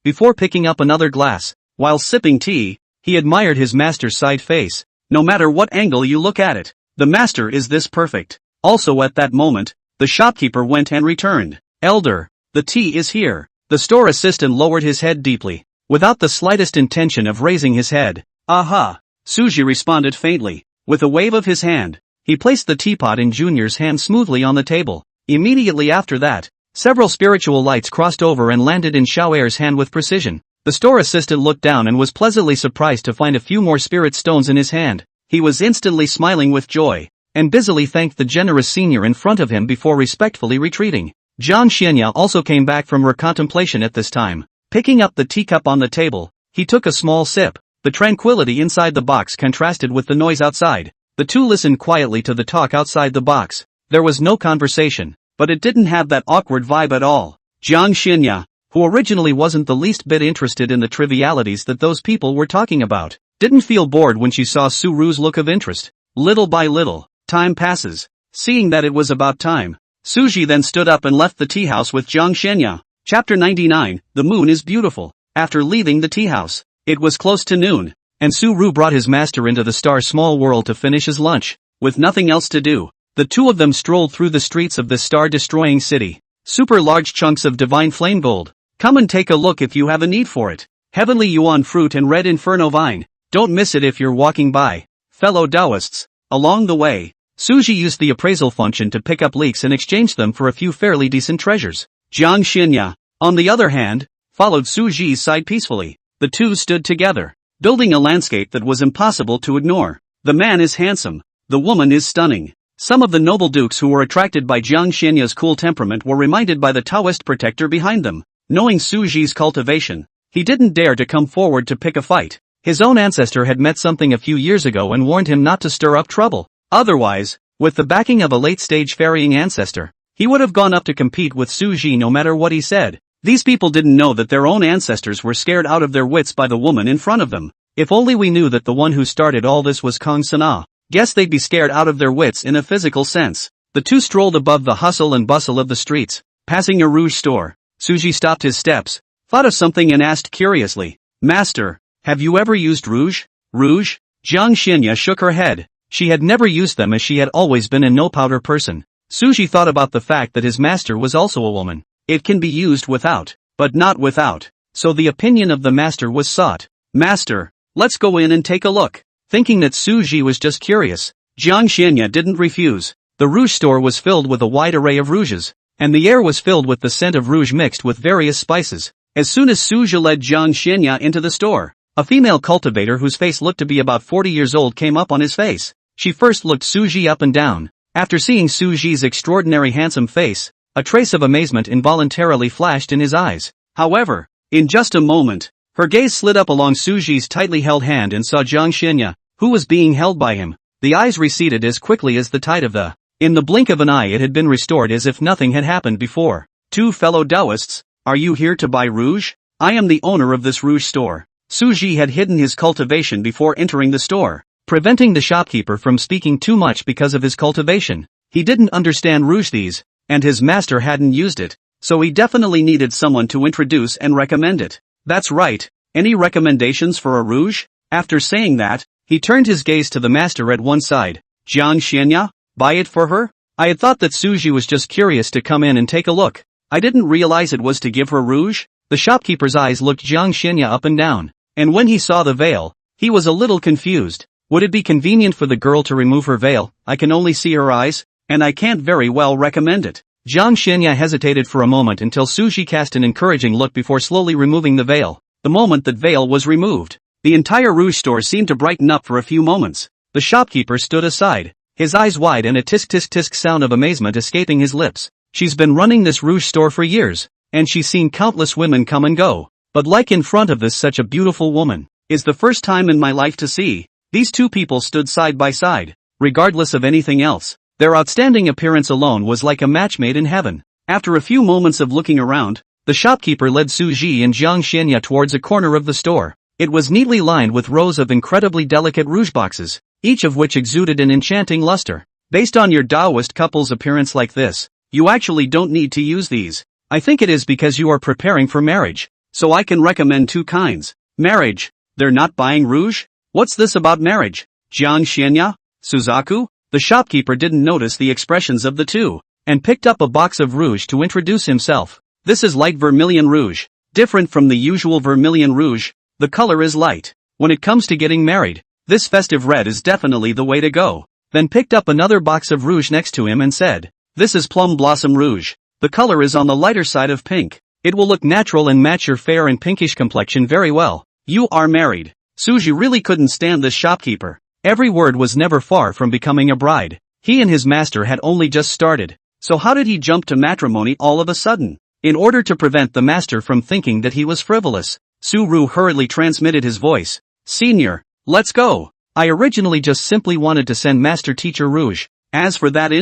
Before picking up another glass, while sipping tea, he admired his master's side face. No matter what angle you look at it, the master is this perfect. Also at that moment, the shopkeeper went and returned. Elder, the tea is here. The store assistant lowered his head deeply, without the slightest intention of raising his head. Aha! Suji responded faintly. With a wave of his hand, he placed the teapot in Junior's hand smoothly on the table. Immediately after that, several spiritual lights crossed over and landed in Xiaoer's hand with precision. The store assistant looked down and was pleasantly surprised to find a few more spirit stones in his hand. He was instantly smiling with joy, and busily thanked the generous senior in front of him before respectfully retreating. Jiang Xianya also came back from her contemplation at this time. Picking up the teacup on the table, he took a small sip. The tranquility inside the box contrasted with the noise outside. The two listened quietly to the talk outside the box. There was no conversation, but it didn't have that awkward vibe at all. Jiang Xianya, who originally wasn't the least bit interested in the trivialities that those people were talking about, didn't feel bored when she saw Suru's look of interest. Little by little, time passes. Seeing that it was about time, Suji then stood up and left the tea house with Jiang Xianya. Chapter 99, The Moon is Beautiful. After leaving the tea house, it was close to noon, and Suru brought his master into the star's small world to finish his lunch. With nothing else to do, the two of them strolled through the streets of this star-destroying city. Super large chunks of divine flame gold. Come and take a look if you have a need for it. Heavenly yuan fruit and red inferno vine. Don't miss it if you're walking by. Fellow Taoists. Along the way, Suji used the appraisal function to pick up leaks and exchange them for a few fairly decent treasures. Jiang Xianya, on the other hand, followed Suji's side peacefully. The two stood together, building a landscape that was impossible to ignore. The man is handsome. The woman is stunning. Some of the noble dukes who were attracted by Jiang Xianya's cool temperament were reminded by the Taoist protector behind them. Knowing Suji's cultivation, he didn't dare to come forward to pick a fight. His own ancestor had met something a few years ago and warned him not to stir up trouble. Otherwise, with the backing of a late-stage ferrying ancestor, he would have gone up to compete with Suji no matter what he said. These people didn't know that their own ancestors were scared out of their wits by the woman in front of them. If only we knew that the one who started all this was Kong Sana. Guess they'd be scared out of their wits in a physical sense. The two strolled above the hustle and bustle of the streets. Passing a rouge store, Suji stopped his steps, thought of something and asked curiously, "Master, have you ever used rouge?" "Rouge?" Jiang Xinya shook her head. She had never used them as she had always been a no-powder person. Suji thought about the fact that his master was also a woman. It can be used without, but not without. So the opinion of the master was sought. "Master, let's go in and take a look." Thinking that Suji was just curious, Jiang Xinya didn't refuse. The rouge store was filled with a wide array of rouges, and the air was filled with the scent of rouge mixed with various spices. As soon as Suji led Jiang Xinya into the store, a female cultivator whose face looked to be about 40 years old came up on his face. She first looked Suji up and down. After seeing Suji's extraordinary handsome face, a trace of amazement involuntarily flashed in his eyes. However, in just a moment, her gaze slid up along Suji's tightly held hand and saw Jiang Xinya, who was being held by him. The eyes receded as quickly as the tide of the. In the blink of an eye it had been restored as if nothing had happened before. "Two fellow Taoists, are you here to buy rouge? I am the owner of this rouge store." Suji had hidden his cultivation before entering the store, preventing the shopkeeper from speaking too much because of his cultivation. He didn't understand rouge these, and his master hadn't used it, so he definitely needed someone to introduce and recommend it. "That's right, any recommendations for a rouge?" After saying that, he turned his gaze to the master at one side. "Jiang Xianya, buy it for her?" I had thought that Suji was just curious to come in and take a look. I didn't realize it was to give her rouge. The shopkeeper's eyes looked Jiang Xianya up and down, and when he saw the veil, he was a little confused. Would it be convenient for the girl to remove her veil? I can only see her eyes, and I can't very well recommend it. Jiang Xianya hesitated for a moment until Suji cast an encouraging look before slowly removing the veil. The moment that veil was removed, the entire rouge store seemed to brighten up for a few moments. The shopkeeper stood aside, his eyes wide and a tisk-tisk-tisk sound of amazement escaping his lips. She's been running this rouge store for years, and she's seen countless women come and go. But like in front of this such a beautiful woman, is the first time in my life to see. These two people stood side by side, regardless of anything else. Their outstanding appearance alone was like a match made in heaven. After a few moments of looking around, the shopkeeper led Suji and Jiang Xianya towards a corner of the store. It was neatly lined with rows of incredibly delicate rouge boxes, each of which exuded an enchanting luster. "Based on your Taoist couple's appearance like this, you actually don't need to use these. I think it is because you are preparing for marriage. So I can recommend two kinds." "Marriage? They're not buying rouge? What's this about marriage? Jiang Xianya? Suzaku?" The shopkeeper didn't notice the expressions of the two, and picked up a box of rouge to introduce himself. "This is light vermilion rouge. Different from the usual vermilion rouge, the color is light. When it comes to getting married, this festive red is definitely the way to go." Then picked up another box of rouge next to him and said, "This is plum blossom rouge. The color is on the lighter side of pink. It will look natural and match your fair and pinkish complexion very well. You are married." Suji really couldn't stand this shopkeeper. Every word was never far from becoming a bride. He and his master had only just started. So how did he jump to matrimony all of a sudden? In order to prevent the master from thinking that he was frivolous, Su-Ru hurriedly transmitted his voice. "Senior, let's go. I originally just simply wanted to send Master Teacher Rouge. As for that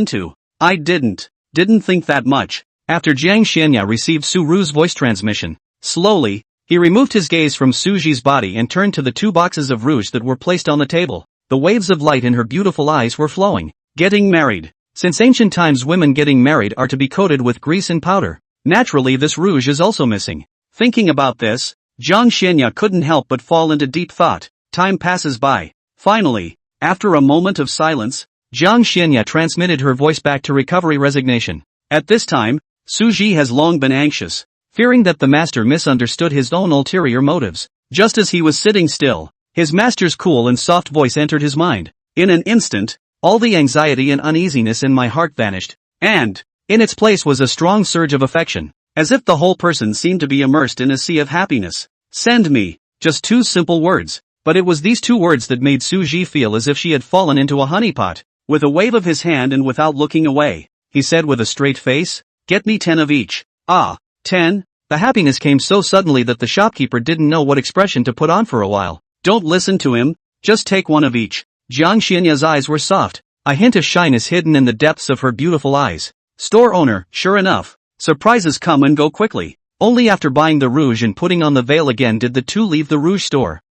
I didn't think that much." After Jiang Xianya received Su-Ru's voice transmission, slowly, he removed his gaze from Suji's body and turned to the two boxes of rouge that were placed on the table. The waves of light in her beautiful eyes were flowing. Getting married. Since ancient times women getting married are to be coated with grease and powder. Naturally this rouge is also missing. Thinking about this, Jiang Xianya couldn't help but fall into deep thought. Time passes by. Finally, after a moment of silence, Jiang Xianya transmitted her voice back to recovery resignation. At this time, Suji has long been anxious, fearing that the master misunderstood his own ulterior motives. Just as he was sitting still, his master's cool and soft voice entered his mind. In an instant, all the anxiety and uneasiness in my heart vanished, and, in its place was a strong surge of affection, as if the whole person seemed to be immersed in a sea of happiness. "Send me." Just two simple words, but it was these two words that made Suji feel as if she had fallen into a honeypot. With a wave of his hand and without looking away, he said with a straight face, "Get me 10 of each." "Ah, 10? The happiness came so suddenly that the shopkeeper didn't know what expression to put on for a while. "Don't listen to him, just take one of each." Jiang Xianya's eyes were soft, a hint of shyness hidden in the depths of her beautiful eyes. Store owner, sure enough, surprises come and go quickly. Only after buying the rouge and putting on the veil again did the two leave the rouge store.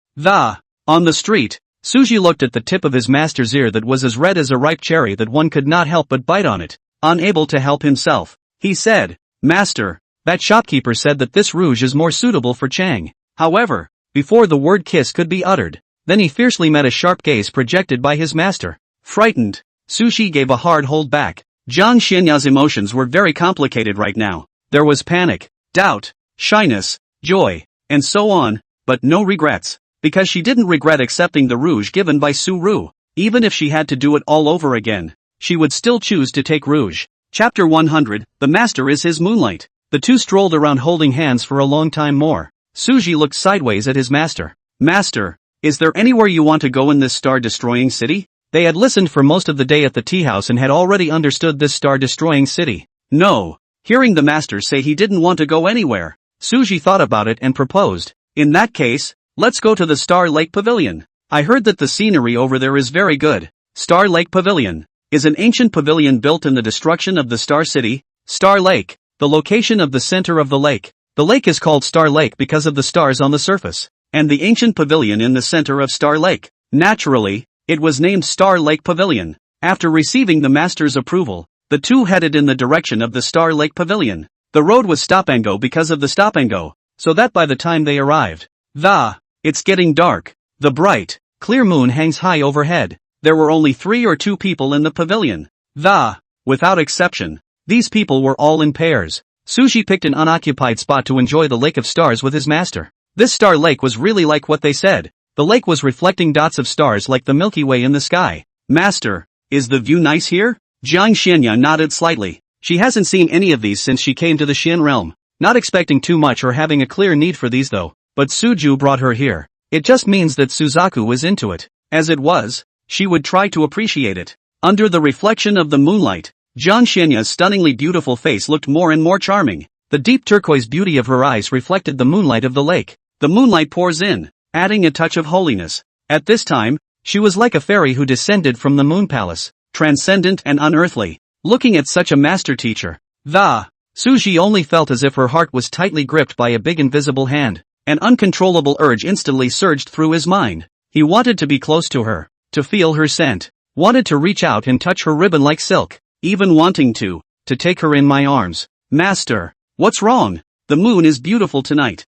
On the street, Suji looked at the tip of his master's ear that was as red as a ripe cherry that one could not help but bite on it. unable to help himself. He said, "Master, that shopkeeper said that this rouge is more suitable for Chang." However, before the word kiss could be uttered, then he fiercely met a sharp gaze projected by his master. Frightened, Sushi gave a hard hold back. Jiang Xinya's emotions were very complicated right now. There was panic, doubt, shyness, joy, and so on, but no regrets, because she didn't regret accepting the rouge given by Su Ru. Even if she had to do it all over again, she would still choose to take rouge. Chapter 100, The Master is His Moonlight. The two strolled around holding hands for a long time more. Suji looked sideways at his master. "Master, is there anywhere you want to go in this star-destroying city?" They had listened for most of the day at the tea house and had already understood this star-destroying city. No. Hearing the master say he didn't want to go anywhere, Suji thought about it and proposed, "In that case, let's go to the Star Lake Pavilion. I heard that the scenery over there is very good." Star Lake Pavilion is an ancient pavilion built in the destruction of the Star City, Star Lake, the location of the center of the lake. The lake is called Star Lake because of the stars on the surface, and the ancient pavilion in the center of Star Lake. Naturally, it was named Star Lake Pavilion. After receiving the master's approval, the two headed in the direction of the Star Lake Pavilion. The road was stop-and-go because of the stop-and-go, so that by the time they arrived, it's getting dark. The bright, clear moon hangs high overhead. There were only 3 or 2 people in the pavilion. Without exception, these people were all in pairs. Sushi picked an unoccupied spot to enjoy the lake of stars with his master. This star lake was really like what they said. The lake was reflecting dots of stars like the Milky Way in the sky. "Master, is the view nice here?" Jiang Xianya nodded slightly. She hasn't seen any of these since she came to the Xin realm. Not expecting too much or having a clear need for these though, but Suju brought her here. It just means that Suzaku was into it. As it was, she would try to appreciate it. Under the reflection of the moonlight, Jiang Xianya's stunningly beautiful face looked more and more charming. The deep turquoise beauty of her eyes reflected the moonlight of the lake. The moonlight pours in, adding a touch of holiness. At this time, she was like a fairy who descended from the moon palace, transcendent and unearthly. Looking at such a master teacher, Suji only felt as if her heart was tightly gripped by a big invisible hand. An uncontrollable urge instantly surged through his mind. He wanted to be close to her, to feel her scent, wanted to reach out and touch her ribbon like silk, even wanting to take her in my arms. "Master, what's wrong? The moon is beautiful tonight."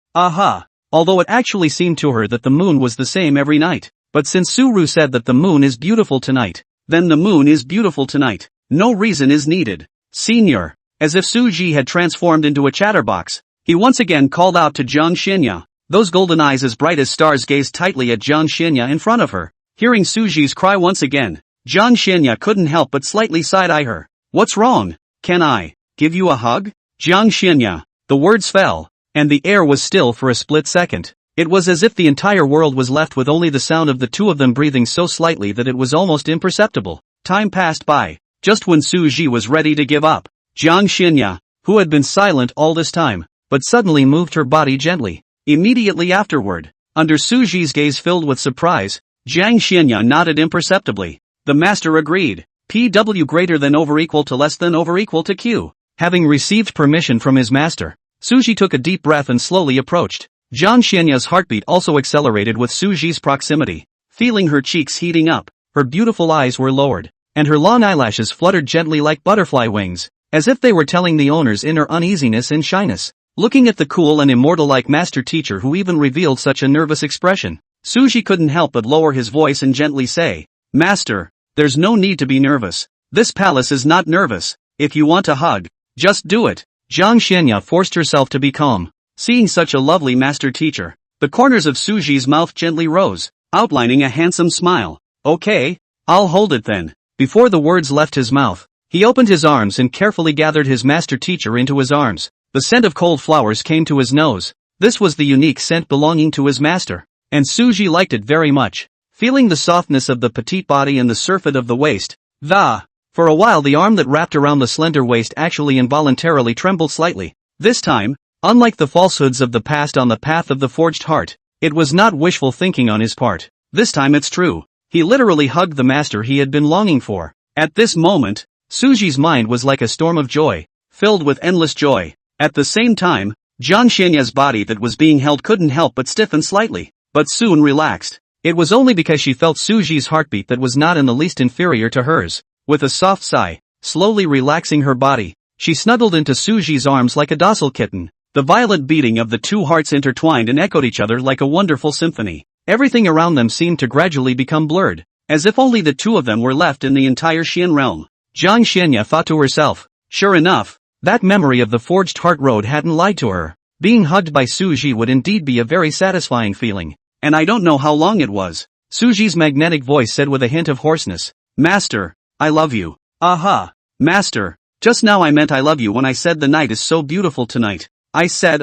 Although it actually seemed to her that the moon was the same every night. But since Suru said that the moon is beautiful tonight, then the moon is beautiful tonight. No reason is needed. "Senior." As if Suji had transformed into a chatterbox, he once again called out to Jiang Xianya. Those golden eyes as bright as stars gazed tightly at Jiang Xianya in front of her. Hearing Suji's cry once again, Jiang Xianya couldn't help but slightly side-eye her. "What's wrong? Can I give you a hug?" Jiang Xianya. The words fell, and the air was still for a split second. It was as if the entire world was left with only the sound of the two of them breathing so slightly that it was almost imperceptible. Time passed by. Just when Suji was ready to give up, Jiang Xianya, who had been silent all this time, but suddenly moved her body gently. Immediately afterward, under Suji's gaze filled with surprise, Jiang Xianya nodded imperceptibly. The master agreed. PW greater than over equal to less than over equal to Q. Having received permission from his master, Suji took a deep breath and slowly approached. Jiang Xianya's heartbeat also accelerated with Suji's proximity. Feeling her cheeks heating up, her beautiful eyes were lowered, and her long eyelashes fluttered gently like butterfly wings, as if they were telling the owner's inner uneasiness and shyness. Looking at the cool and immortal-like master teacher who even revealed such a nervous expression, Suji couldn't help but lower his voice and gently say, "Master, there's no need to be nervous. This palace is not nervous. If you want a hug, just do it." Jiang Xianya forced herself to be calm. Seeing such a lovely master teacher, the corners of Suji's mouth gently rose, outlining a handsome smile. "Okay, I'll hold it then." Before the words left his mouth, he opened his arms and carefully gathered his master teacher into his arms. The scent of cold flowers came to his nose. This was the unique scent belonging to his master, and Suji liked it very much. Feeling the softness of the petite body and the surfeit of the waist, for a while the arm that wrapped around the slender waist actually involuntarily trembled slightly. This time, unlike the falsehoods of the past on the path of the forged heart, it was not wishful thinking on his part. This time it's true. He literally hugged the master he had been longing for. At this moment, Suji's mind was like a storm of joy, filled with endless joy. At the same time, Jiang Xianya's body that was being held couldn't help but stiffen slightly, but soon relaxed. It was only because she felt Suji's heartbeat that was not in the least inferior to hers. With a soft sigh, slowly relaxing her body. She snuggled into Suji's arms like a docile kitten. The violent beating of the two hearts intertwined and echoed each other like a wonderful symphony. Everything around them seemed to gradually become blurred, as if only the two of them were left in the entire Xian realm. Jiang Xianya thought to herself. Sure enough, that memory of the forged heart road hadn't lied to her. Being hugged by Suji would indeed be a very satisfying feeling. And I don't know how long it was. Suji's magnetic voice said with a hint of hoarseness. Master, I love you. Aha. Master, just now I meant I love you when I said the night is so beautiful tonight. I said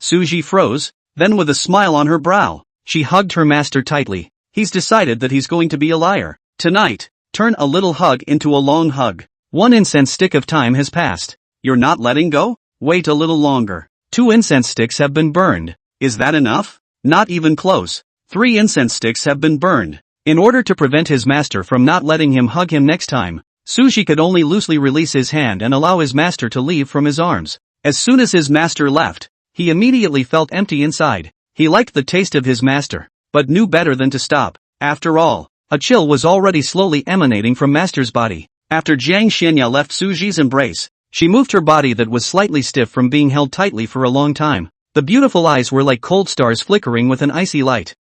Suji froze, then with a smile on her brow, she hugged her master tightly. He's decided that he's going to be a liar. Tonight, turn a little hug into a long hug. 1 incense stick of time has passed. You're not letting go? Wait a little longer. 2 incense sticks have been burned. Is that enough? Not even close. 3 incense sticks have been burned. In order to prevent his master from not letting him hug him next time, Suji could only loosely release his hand and allow his master to leave from his arms. As soon as his master left, he immediately felt empty inside. He liked the taste of his master, but knew better than to stop. After all, a chill was already slowly emanating from master's body. After Jiang Xianya left Suji's embrace, she moved her body that was slightly stiff from being held tightly for a long time. The beautiful eyes were like cold stars flickering with an icy light.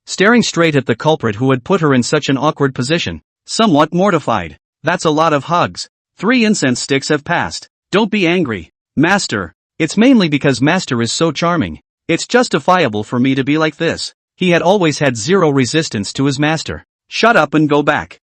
Staring straight at the culprit who had put her in such an awkward position. Somewhat mortified. That's a lot of hugs. 3 incense sticks have passed. Don't be angry, Master. It's mainly because Master is so charming. It's justifiable for me to be like this. He had always had zero resistance to his master. Shut up and go back.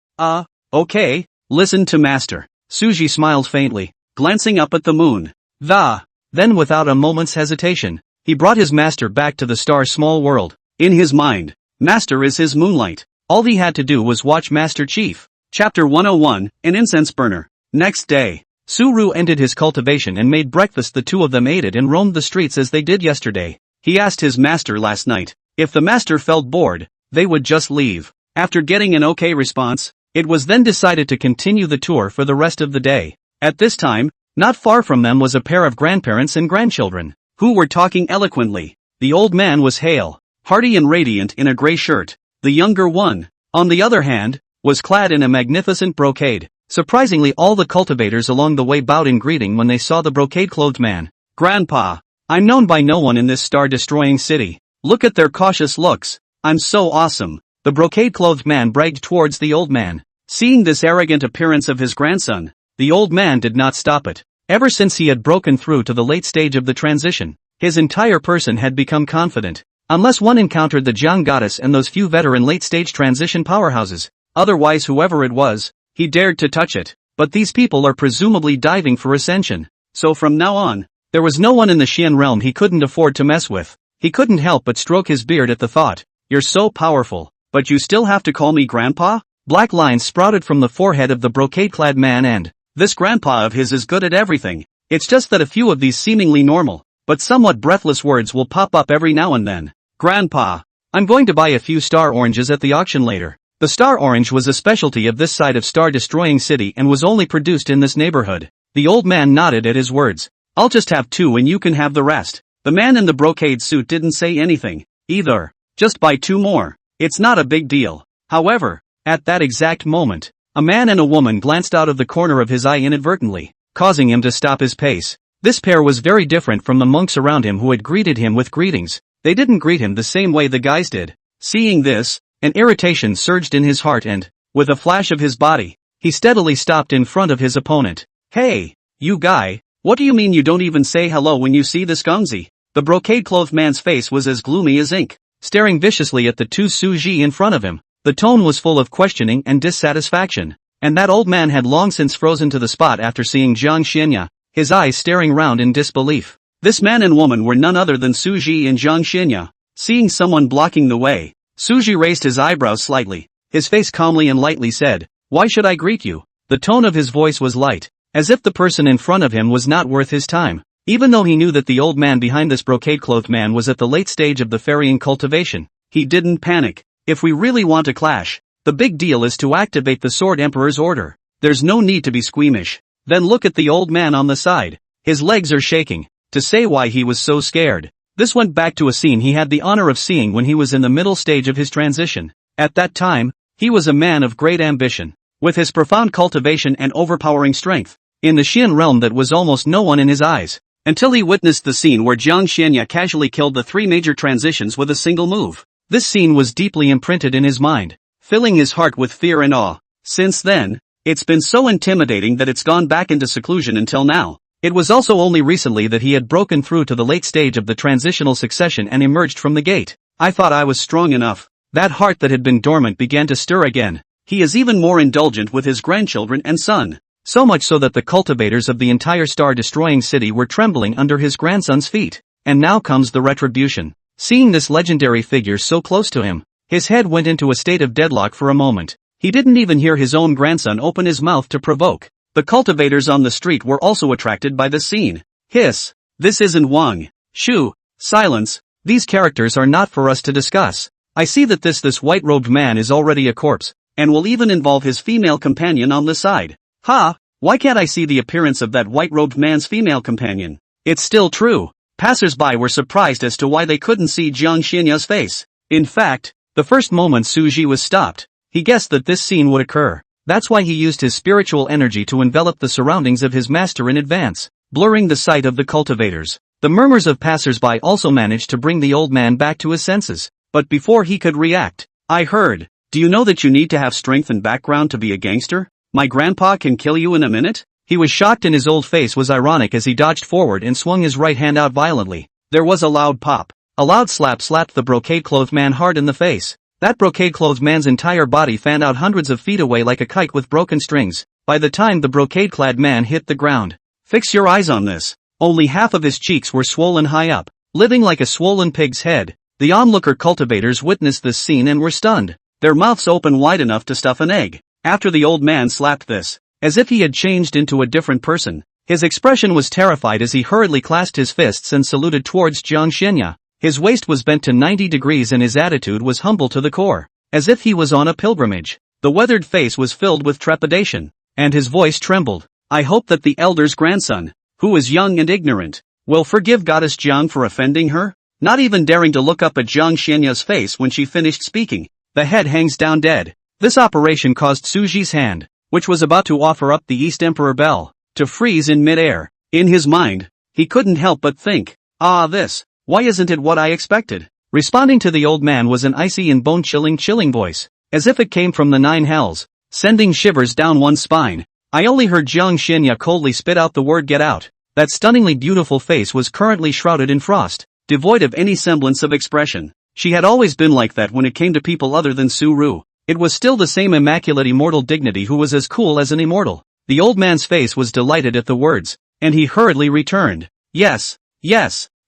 Okay, listen to Master. Suji smiled faintly, glancing up at the moon. Then without a moment's hesitation, he brought his master back to the star's small world. In his mind, Master is his moonlight. All he had to do was watch Master Chief. Chapter 101, An Incense Burner. Next day, Suru ended his cultivation and made breakfast. The two of them ate it and roamed the streets as they did yesterday. He asked his master last night. If the master felt bored, they would just leave. After getting an okay response, it was then decided to continue the tour for the rest of the day. At this time, not far from them was a pair of grandparents and grandchildren, who were talking eloquently. The old man was hale, hearty and radiant in a gray shirt. The younger one, on the other hand, was clad in a magnificent brocade. Surprisingly, all the cultivators along the way bowed in greeting when they saw the brocade-clothed man. Grandpa, I'm known by no one in this star-destroying city. Look at their cautious looks. I'm so awesome. The brocade-clothed man bragged towards the old man. Seeing this arrogant appearance of his grandson, the old man did not stop it. Ever since he had broken through to the late stage of the transition, his entire person had become confident. Unless one encountered the Jiang goddess and those few veteran late-stage transition powerhouses, otherwise whoever it was, he dared to touch it. But these people are presumably diving for ascension. So from now on, there was no one in the Xian realm he couldn't afford to mess with. He couldn't help but stroke his beard at the thought. You're so powerful, but you still have to call me grandpa? Black lines sprouted from the forehead of the brocade-clad man, and this grandpa of his is good at everything. It's just that a few of these seemingly normal, but somewhat breathless words will pop up every now and then. Grandpa, I'm going to buy a few star oranges at the auction later. The star orange was a specialty of this side of star-destroying city and was only produced in this neighborhood. The old man nodded at his words. I'll just have 2 and you can have the rest. The man in the brocade suit didn't say anything, either. Just buy 2 more. It's not a big deal. However, at that exact moment, a man and a woman glanced out of the corner of his eye inadvertently, causing him to stop his pace. This pair was very different from the monks around him who had greeted him with greetings. They didn't greet him the same way the guys did. Seeing this, an irritation surged in his heart and, with a flash of his body, he steadily stopped in front of his opponent. Hey, you guy, what do you mean you don't even say hello when you see this gumsy? The brocade-clothed man's face was as gloomy as ink, staring viciously at the 2 Suji in front of him. The tone was full of questioning and dissatisfaction, and that old man had long since frozen to the spot after seeing Jiang Xianya, his eyes staring round in disbelief. This man and woman were none other than Suji and Jiang Xianya. Seeing someone blocking the way, Suji raised his eyebrows slightly. His face calmly and lightly said, "Why should I greet you?" The tone of his voice was light, as if the person in front of him was not worth his time. Even though he knew that the old man behind this brocade-clothed man was at the late stage of the ferrying cultivation, he didn't panic. If we really want to clash, the big deal is to activate the Sword Emperor's order. There's no need to be squeamish. Then look at the old man on the side. His legs are shaking. To say why he was so scared, this went back to a scene he had the honor of seeing when he was in the middle stage of his transition. At that time, he was a man of great ambition. with his profound cultivation and overpowering strength. In the Xian realm that was almost no one in his eyes, until he witnessed the scene where Jiang Xianya casually killed the three major transitions with a single move. This scene was deeply imprinted in his mind, filling his heart with fear and awe. Since then, it's been so intimidating that it's gone back into seclusion until now. It was also only recently that he had broken through to the late stage of the transitional succession and emerged from the gate. I thought I was strong enough. That heart that had been dormant began to stir again. He is even more indulgent with his grandchildren and son. So much so that the cultivators of the entire star-destroying city were trembling under his grandson's feet. And now comes the retribution. Seeing this legendary figure so close to him, his head went into a state of deadlock for a moment. He didn't even hear his own grandson open his mouth to provoke. The cultivators on the street were also attracted by the scene. Hiss. This isn't Wang. Shu. Silence. These characters are not for us to discuss. I see that this white-robed man is already a corpse, and will even involve his female companion on the side. Ha! Why can't I see the appearance of that white-robed man's female companion? It's still true. Passers-by were surprised as to why they couldn't see Jiang Xinya's face. In fact, the first moment Su Ji was stopped, he guessed that this scene would occur. That's why he used his spiritual energy to envelop the surroundings of his master in advance, blurring the sight of the cultivators. The murmurs of passers-by also managed to bring the old man back to his senses. But before he could react, I heard, "Do you know that you need to have strength and background to be a gangster? My grandpa can kill you in a minute?" He was shocked and his old face was ironic as he dodged forward and swung his right hand out violently. There was a loud pop. A loud slap slapped the brocade-clothed man hard in the face. That brocade-clothed man's entire body fanned out hundreds of feet away like a kite with broken strings. By the time the brocade-clad man hit the ground, fix your eyes on this. Only half of his cheeks were swollen high up, living like a swollen pig's head. The onlooker cultivators witnessed this scene and were stunned, their mouths open wide enough to stuff an egg. After the old man slapped this, as if he had changed into a different person, his expression was terrified as he hurriedly clasped his fists and saluted towards Jiang Xianya. His waist was bent to 90 degrees and his attitude was humble to the core, as if he was on a pilgrimage. The weathered face was filled with trepidation, and his voice trembled. I hope that the elder's grandson, who is young and ignorant, will forgive Goddess Jiang for offending her? Not even daring to look up at Jiang Xianya's face when she finished speaking, the head hangs down dead. This operation caused Su Ji's hand, which was about to offer up the East Emperor bell, to freeze in mid-air. In his mind, he couldn't help but think, why isn't it what I expected? Responding to the old man was an icy and bone-chilling voice, as if it came from the nine hells, sending shivers down one's spine. I only heard Jiang Xianya coldly spit out the word "get out." That stunningly beautiful face was currently shrouded in frost, devoid of any semblance of expression. She had always been like that when it came to people other than Su Ru. It was still the same immaculate immortal dignity who was as cool as an immortal. The old man's face was delighted at the words, and he hurriedly returned. Yes.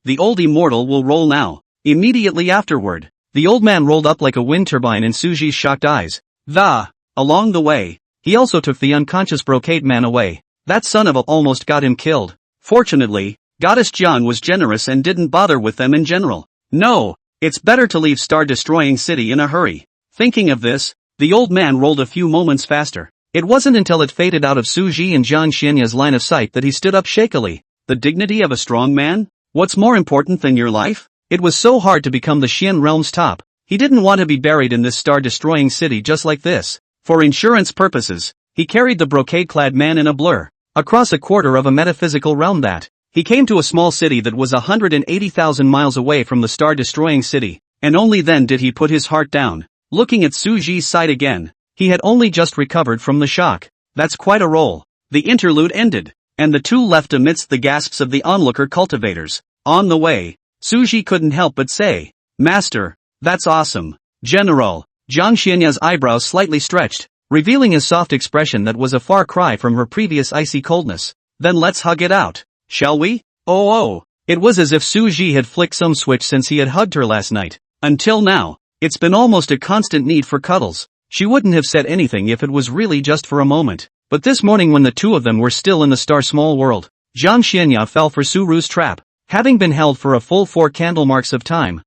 The old immortal will roll now. Immediately afterward, the old man rolled up like a wind turbine in Su Ji's shocked eyes. Along the way, he also took the unconscious brocade man away. That son of a almost got him killed. Fortunately, Goddess Jiang was generous and didn't bother with them in general. No, it's better to leave star-destroying city in a hurry. Thinking of this, the old man rolled a few moments faster. It wasn't until it faded out of Su Ji and Jiang Xianya's line of sight that he stood up shakily. The dignity of a strong man? What's more important than your life? It was so hard to become the Xian realm's top. He didn't want to be buried in this star-destroying city just like this. For insurance purposes, he carried the brocade-clad man in a blur, across a quarter of a metaphysical realm that. He came to a small city that was 180,000 miles away from the star-destroying city, and only then did he put his heart down. Looking at Su Ji's side again, he had only just recovered from the shock. That's quite a roll. The interlude ended, and the two left amidst the gasps of the onlooker cultivators. On the way, Su Ji couldn't help but say, "Master, that's awesome." General, Jiang Xianya's eyebrows slightly stretched, revealing a soft expression that was a far cry from her previous icy coldness. Then let's hug it out, shall we? Oh. It was as if Su Ji had flicked some switch since he had hugged her last night. Until now, it's been almost a constant need for cuddles. She wouldn't have said anything if it was really just for a moment. But this morning when the two of them were still in the star-small world, Jiang Xianya fell for Su Ru's trap, having been held for a full 4 candle marks of time.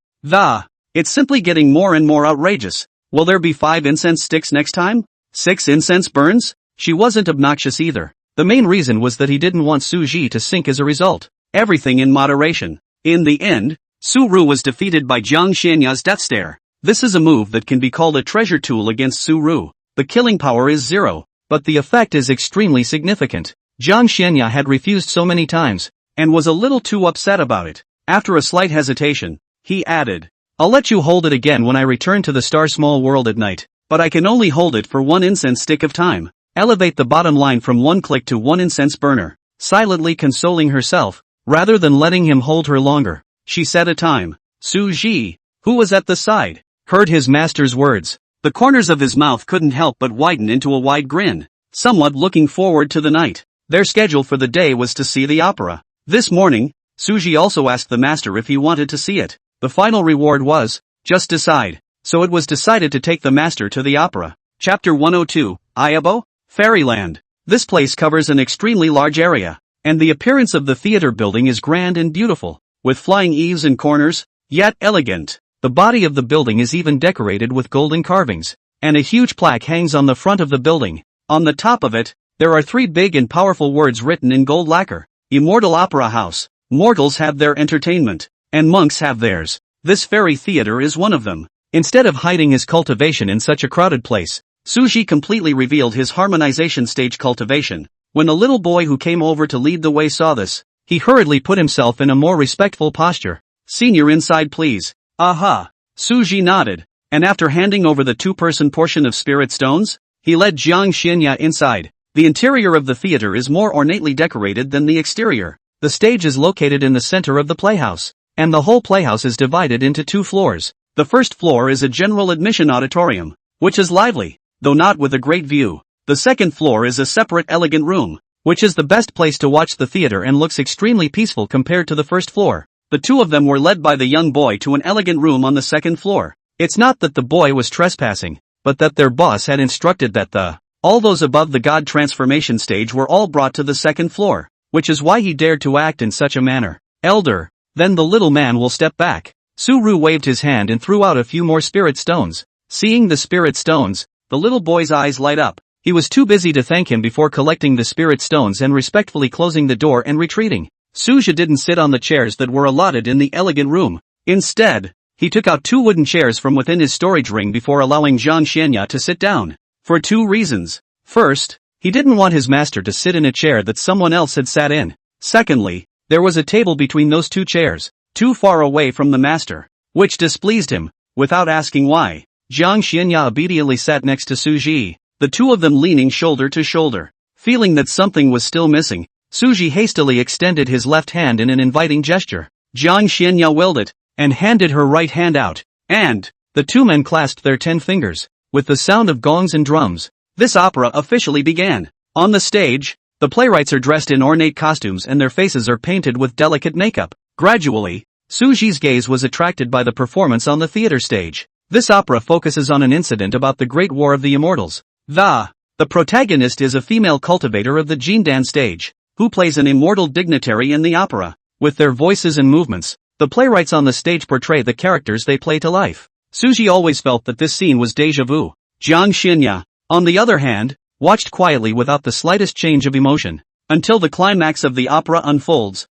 It's simply getting more and more outrageous. Will there be 5 incense sticks next time? 6 incense burns? She wasn't obnoxious either. The main reason was that he didn't want Su Ji to sink as a result. Everything in moderation. In the end, Su Ru was defeated by Jiang Xianya's death stare. This is a move that can be called a treasure tool against Su Ru. The killing power is 0. but the effect is extremely significant. Jiang Xianya had refused so many times, and was a little too upset about it. After a slight hesitation, he added, "I'll let you hold it again when I return to the star small world at night, but I can only hold it for one incense stick of time. Elevate the bottom line from one click to one incense burner." Silently consoling herself, rather than letting him hold her longer, she said a time. Su Ji, who was at the side, heard his master's words. The corners of his mouth couldn't help but widen into a wide grin, somewhat looking forward to the night. Their schedule for the day was to see the opera. This morning, Suji also asked the master if he wanted to see it. The final reward was, just decide. So it was decided to take the master to the opera. Chapter 102, Ayabo? Fairyland. This place covers an extremely large area, and the appearance of the theater building is grand and beautiful, with flying eaves and corners, yet elegant. The body of the building is even decorated with golden carvings, and a huge plaque hangs on the front of the building. On the top of it, there are 3 big and powerful words written in gold lacquer. Immortal Opera House. Mortals have their entertainment, and monks have theirs. This fairy theater is one of them. Instead of hiding his cultivation in such a crowded place, Suji completely revealed his harmonization stage cultivation. When the little boy who came over to lead the way saw this, he hurriedly put himself in a more respectful posture. "Senior, inside please." "Aha." Suji nodded, and after handing over the 2-person portion of spirit stones, he led Jiang Xianya inside. The interior of the theater is more ornately decorated than the exterior. The stage is located in the center of the playhouse, and the whole playhouse is divided into 2 floors. The first floor is a general admission auditorium, which is lively, though not with a great view. The second floor is a separate elegant room, which is the best place to watch the theater and looks extremely peaceful compared to the first floor. The 2 of them were led by the young boy to an elegant room on the second floor. It's not that the boy was trespassing, but that their boss had instructed that all those above the god transformation stage were all brought to the second floor, which is why he dared to act in such a manner. "Elder, then the little man will step back." Su-ru waved his hand and threw out a few more spirit stones. Seeing the spirit stones, the little boy's eyes light up. He was too busy to thank him before collecting the spirit stones and respectfully closing the door and retreating. Suja didn't sit on the chairs that were allotted in the elegant room. Instead, he took out 2 wooden chairs from within his storage ring before allowing Jiang Xianya to sit down. For 2 reasons. First, he didn't want his master to sit in a chair that someone else had sat in. Secondly, there was a table between those 2 chairs, too far away from the master, which displeased him. Without asking why, Jiang Xianya obediently sat next to Suji, the 2 of them leaning shoulder to shoulder. Feeling that something was still missing, Suji hastily extended his left hand in an inviting gesture. Jiang Xianya willed it, and handed her right hand out, and the 2 men clasped their 10 fingers. With the sound of gongs and drums, this opera officially began. On the stage, the playwrights are dressed in ornate costumes and their faces are painted with delicate makeup. Gradually, Suji's gaze was attracted by the performance on the theater stage. This opera focuses on an incident about the Great War of the Immortals. The protagonist is a female cultivator of the Jindan stage, who plays an immortal dignitary in the opera. With their voices and movements, the playwrights on the stage portray the characters they play to life. Suji always felt that this scene was déjà vu. Jiang Xianya, on the other hand, watched quietly without the slightest change of emotion, until the climax of the opera unfolds.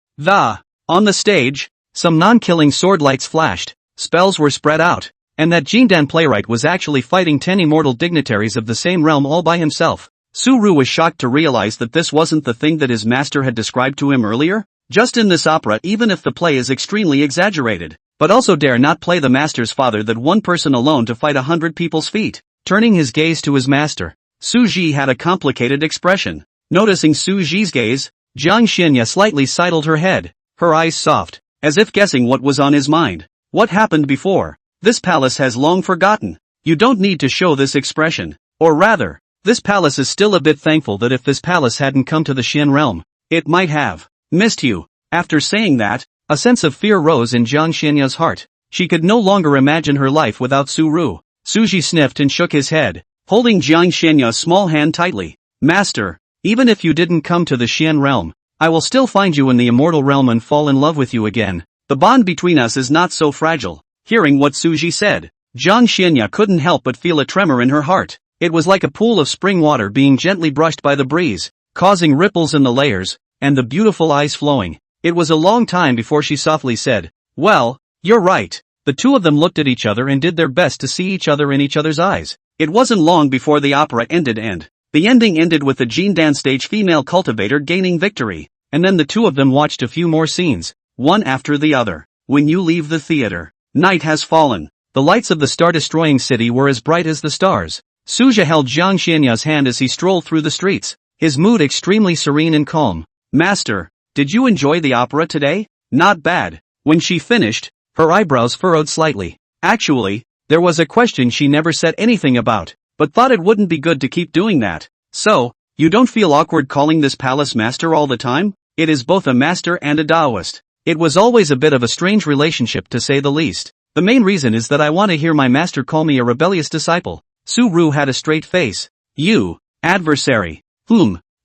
On the stage, some non-killing sword lights flashed, spells were spread out, and that Jindan playwright was actually fighting 10 immortal dignitaries of the same realm all by himself. Su-ru was shocked to realize that this wasn't the thing that his master had described to him earlier. Just in this opera, even if the play is extremely exaggerated, but also dare not play the master's father that one person alone to fight 100 people's feet. Turning his gaze to his master, Suji had a complicated expression. Noticing Suji's gaze, Jiang Xianya slightly sidled her head, her eyes soft, as if guessing what was on his mind. What happened before? This palace has long forgotten. You don't need to show this expression. Or rather, this palace is still a bit thankful that if this palace hadn't come to the Xian realm, it might have missed you. After saying that, a sense of fear rose in Jiang Xianya's heart. She could no longer imagine her life without Su-ru. Suji sniffed and shook his head, holding Jiang Xianya's small hand tightly. "Master, even if you didn't come to the Xian realm, I will still find you in the immortal realm and fall in love with you again. The bond between us is not so fragile." Hearing what Suji said, Jiang Xianya couldn't help but feel a tremor in her heart. It was like a pool of spring water being gently brushed by the breeze, causing ripples in the layers, and the beautiful eyes flowing. It was a long time before she softly said, "Well, you're right." The 2 of them looked at each other and did their best to see each other in each other's eyes. It wasn't long before the opera ended and The ending ended with the Jindan stage female cultivator gaining victory, and then the two of them watched a few more scenes, one after the other. When you leave the theater, night has fallen. The lights of the star-destroying city were as bright as the stars. Suja held Jiang Xianya's hand as he strolled through the streets, his mood extremely serene and calm. Master, did you enjoy the opera today? Not bad. When she finished, her eyebrows furrowed slightly. Actually, there was a question she never said anything about, but thought it wouldn't be good to keep doing that. So, you don't feel awkward calling this palace master all the time? It is both a master and a Taoist. It was always a bit of a strange relationship to say the least. The main reason is that I want to hear my master call me a rebellious disciple. Su Ru had a straight face. You, adversary.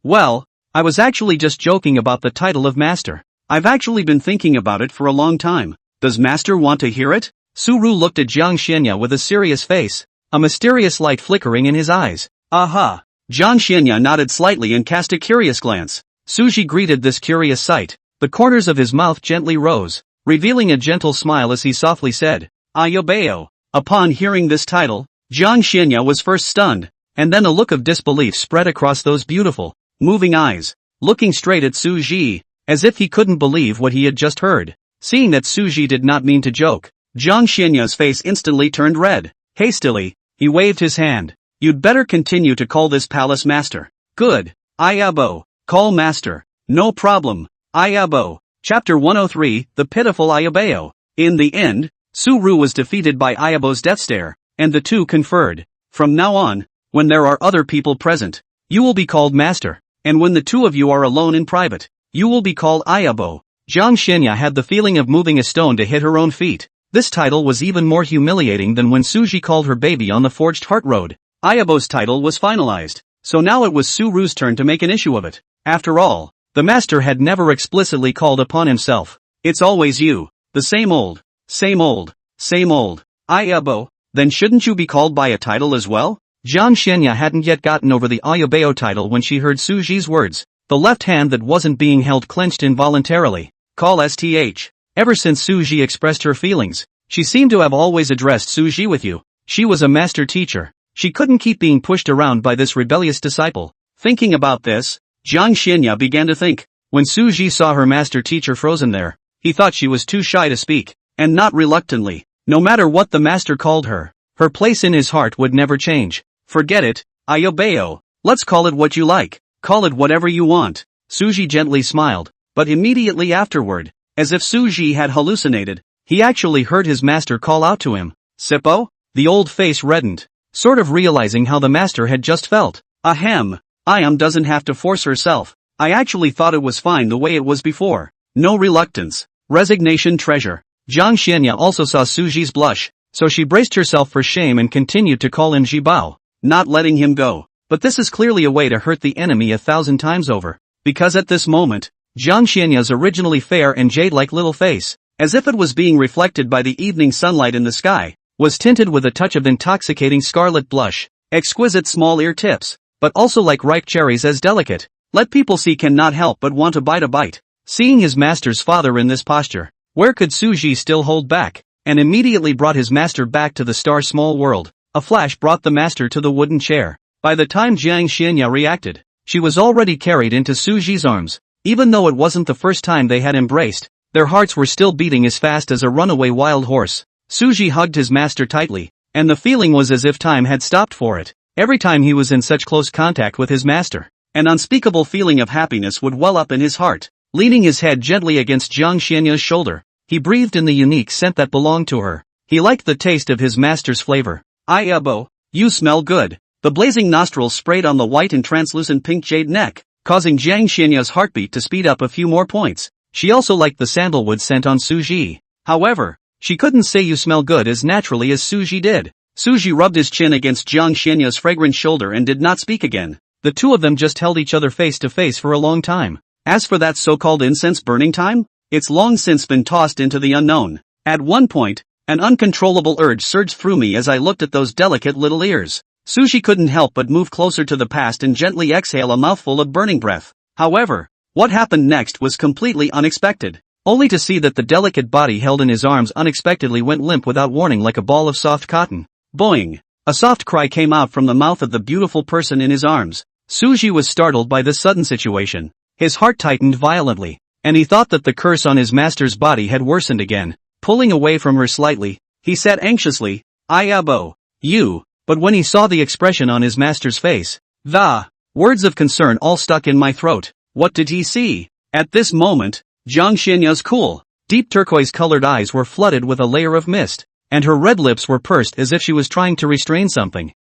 Well, I was actually just joking about the title of master. I've actually been thinking about it for a long time. Does master want to hear it? Su Ru looked at Jiang Xianya with a serious face, a mysterious light flickering in his eyes. Aha! Jiang Xianya nodded slightly and cast a curious glance. Suji greeted this curious sight. The corners of his mouth gently rose, revealing a gentle smile as he softly said, Ayobeo. Upon hearing this title, Jiang Xianya was first stunned, and then a look of disbelief spread across those beautiful, moving eyes, looking straight at Su Ji, as if he couldn't believe what he had just heard. Seeing that Su Ji did not mean to joke, Jiang Xianya's face instantly turned red. Hastily, he waved his hand. You'd better continue to call this palace master. Good. Ayabo. Call master. No problem. Ayabo. Chapter 103, The Pitiful Ayabeo. In the end, Su Ru was defeated by Ayabo's death stare, and the two conferred. From now on, when there are other people present, you will be called master, and when the two of you are alone in private, you will be called Ayabo. Jiang Xianya had the feeling of moving a stone to hit her own feet. This title was even more humiliating than when Suji called her baby on the Forged Heart Road. Ayabo's title was finalized, so now it was Su Ru's turn to make an issue of it. After all, the master had never explicitly called upon himself. It's always you. The same old. Ayabo, then shouldn't you be called by a title as well? Jiang Xianya hadn't yet gotten over the Ayabeo title when she heard Suji's words. The left hand that wasn't being held clenched involuntarily. Call STH. Ever since Suji expressed her feelings, she seemed to have always addressed Suji with you. She was a master teacher. She couldn't keep being pushed around by this rebellious disciple. Thinking about this, Jiang Xianya began to think. When Suji saw her master teacher frozen there, he thought she was too shy to speak, and not reluctantly. No matter what the master called her, her place in his heart would never change. Forget it, Ayobeo. Let's call it what you like. Call it whatever you want. Suji gently smiled, but immediately afterward, as if Suji had hallucinated, he actually heard his master call out to him. Sippo? The old face reddened, sort of realizing how the master had just felt. Ahem. Ayam doesn't have to force herself. I actually thought it was fine the way it was before. No reluctance. Resignation treasure. Jiang Xianya also saw Suji's blush, so she braced herself for shame and continued to call him Jibao, not letting him go. But this is clearly a way to hurt the enemy 1,000 times over. Because at this moment, Jiang Xianya's originally fair and jade-like little face, as if it was being reflected by the evening sunlight in the sky, was tinted with a touch of intoxicating scarlet blush, exquisite small ear tips, but also like ripe cherries as delicate. Let people see cannot help but want to bite a bite. Seeing his master's father in this posture, where could Suji still hold back, and immediately brought his master back to the star's small world. A flash brought the master to the wooden chair. By the time Jiang Xianya reacted, she was already carried into Suji's arms. Even though it wasn't the first time they had embraced, their hearts were still beating as fast as a runaway wild horse. Suji hugged his master tightly, and the feeling was as if time had stopped for it. Every time he was in such close contact with his master, an unspeakable feeling of happiness would well up in his heart. Leaning his head gently against Jiang Xianya's shoulder, he breathed in the unique scent that belonged to her. He liked the taste of his master's flavor. Ayabo, you smell good. The blazing nostrils sprayed on the white and translucent pink jade neck, causing Jiang Xianya's heartbeat to speed up a few more points. She also liked the sandalwood scent on Suji. However, she couldn't say you smell good as naturally as Suji did. Suji rubbed his chin against Jiang Xianya's fragrant shoulder and did not speak again. The two of them just held each other face to face for a long time. As for that so-called incense burning time, it's long since been tossed into the unknown. At one point, an uncontrollable urge surged through me as I looked at those delicate little ears. Suji couldn't help but move closer to the past and gently exhale a mouthful of burning breath. However, what happened next was completely unexpected. Only to see that the delicate body held in his arms unexpectedly went limp without warning like a ball of soft cotton. Boing! A soft cry came out from the mouth of the beautiful person in his arms. Suji was startled by this sudden situation. His heart tightened violently, and he thought that the curse on his master's body had worsened again. Pulling away from her slightly, he said anxiously, "Ayabo, you," but when he saw the expression on his master's face, the words of concern all stuck in my throat. What did he see? At this moment, Jiang Xinya's cool, deep turquoise-colored eyes were flooded with a layer of mist, and her red lips were pursed as if she was trying to restrain something.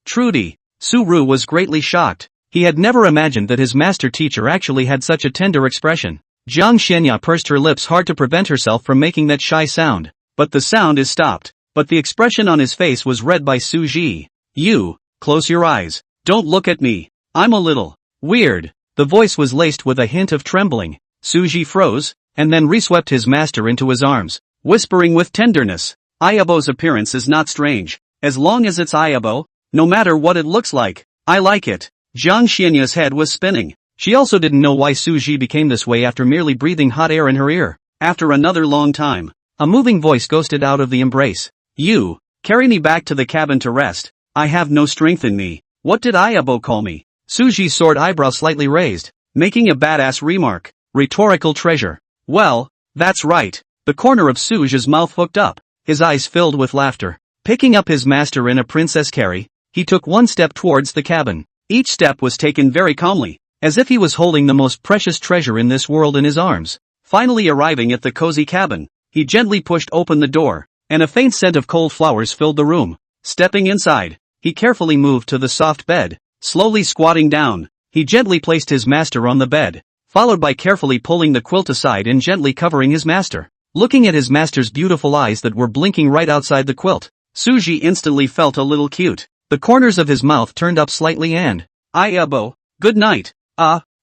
Trudy. Su-ru was greatly shocked. He had never imagined that his master teacher actually had such a tender expression. Jiang Xinya pursed her lips hard to prevent herself from making that shy sound, but the sound is stopped. But the expression on his face was read by Suji. "You, close your eyes. Don't look at me. I'm a little weird." The voice was laced with a hint of trembling. Suji froze, and then reswept his master into his arms, whispering with tenderness, "Ayabo's appearance is not strange. As long as it's Ayabo, no matter what it looks like, I like it." Jiang Xianya's head was spinning. She also didn't know why Suji became this way after merely breathing hot air in her ear. After another long time, a moving voice ghosted out of the embrace. "You, carry me back to the cabin to rest. I have no strength in me." What did Ayabo call me? Suji's sword eyebrow slightly raised, making a badass remark. Rhetorical treasure. Well, that's right. The corner of Suji's mouth hooked up. His eyes filled with laughter. Picking up his master in a princess carry, he took one step towards the cabin. Each step was taken very calmly, as if he was holding the most precious treasure in this world in his arms. Finally arriving at the cozy cabin, he gently pushed open the door, and a faint scent of cold flowers filled the room. Stepping inside, he carefully moved to the soft bed. Slowly squatting down, he gently placed his master on the bed, followed by carefully pulling the quilt aside and gently covering his master. Looking at his master's beautiful eyes that were blinking right outside the quilt, Suji instantly felt a little cute. The corners of his mouth turned up slightly and, "Ayabo, good night."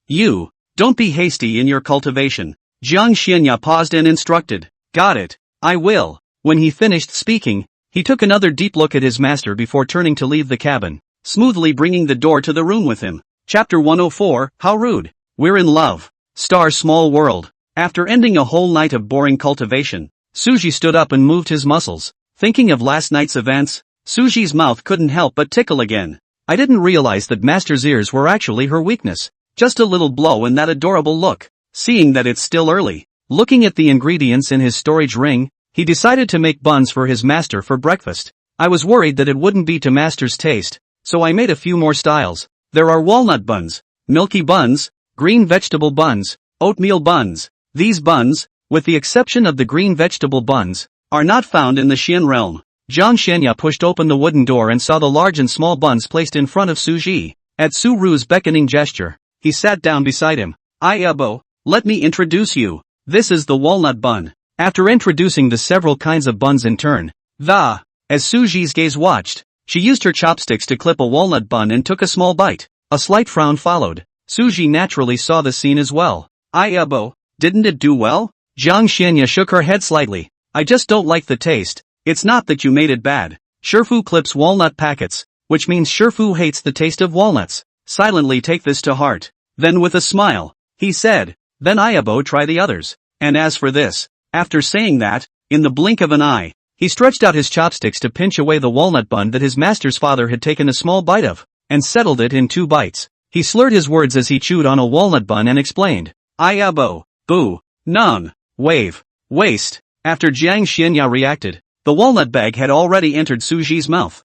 You, don't be hasty in your cultivation." Jiang Xianya paused and instructed. "Got it, I will." When he finished speaking, he took another deep look at his master before turning to leave the cabin, smoothly bringing the door to the room with him. Chapter 104, How Rude. We're in love. Star Small World. After ending a whole night of boring cultivation, Suji stood up and moved his muscles. Thinking of last night's events, Suji's mouth couldn't help but tickle again. I didn't realize that Master's ears were actually her weakness. Just a little blow and that adorable look. Seeing that it's still early, looking at the ingredients in his storage ring, he decided to make buns for his master for breakfast. I was worried that it wouldn't be to Master's taste, so I made a few more styles. There are walnut buns, milky buns, green vegetable buns, oatmeal buns. These buns, with the exception of the green vegetable buns, are not found in the Xian realm. Jiang Xianya pushed open the wooden door and saw the large and small buns placed in front of Suji. At Su-ru's beckoning gesture, he sat down beside him. "Ayabo, let me introduce you. This is the walnut bun." After introducing the several kinds of buns in turn, as Suji's gaze watched, she used her chopsticks to clip a walnut bun and took a small bite. A slight frown followed. Suji naturally saw the scene as well. "Ayabo, didn't it do well?" Jiang Xianya shook her head slightly. "I just don't like the taste." "It's not that you made it bad. Shifu clips walnut packets, which means Shifu hates the taste of walnuts. Silently take this to heart." Then with a smile, he said, "Then Ayabo try the others. And as for this." After saying that, in the blink of an eye, he stretched out his chopsticks to pinch away the walnut bun that his master's father had taken a small bite of, and settled it in 2 bites. He slurred his words as he chewed on a walnut bun and explained. "Ayabo, boo, nung, wave, waste." After Jiang Xianya reacted, the walnut bag had already entered Suji's mouth.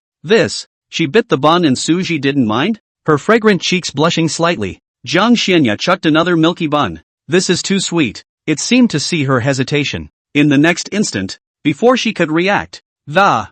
She bit the bun and Suji didn't mind? Her fragrant cheeks blushing slightly, Jiang Xianya chucked another milky bun. "This is too sweet." It seemed to see her hesitation. In the next instant, before she could react, the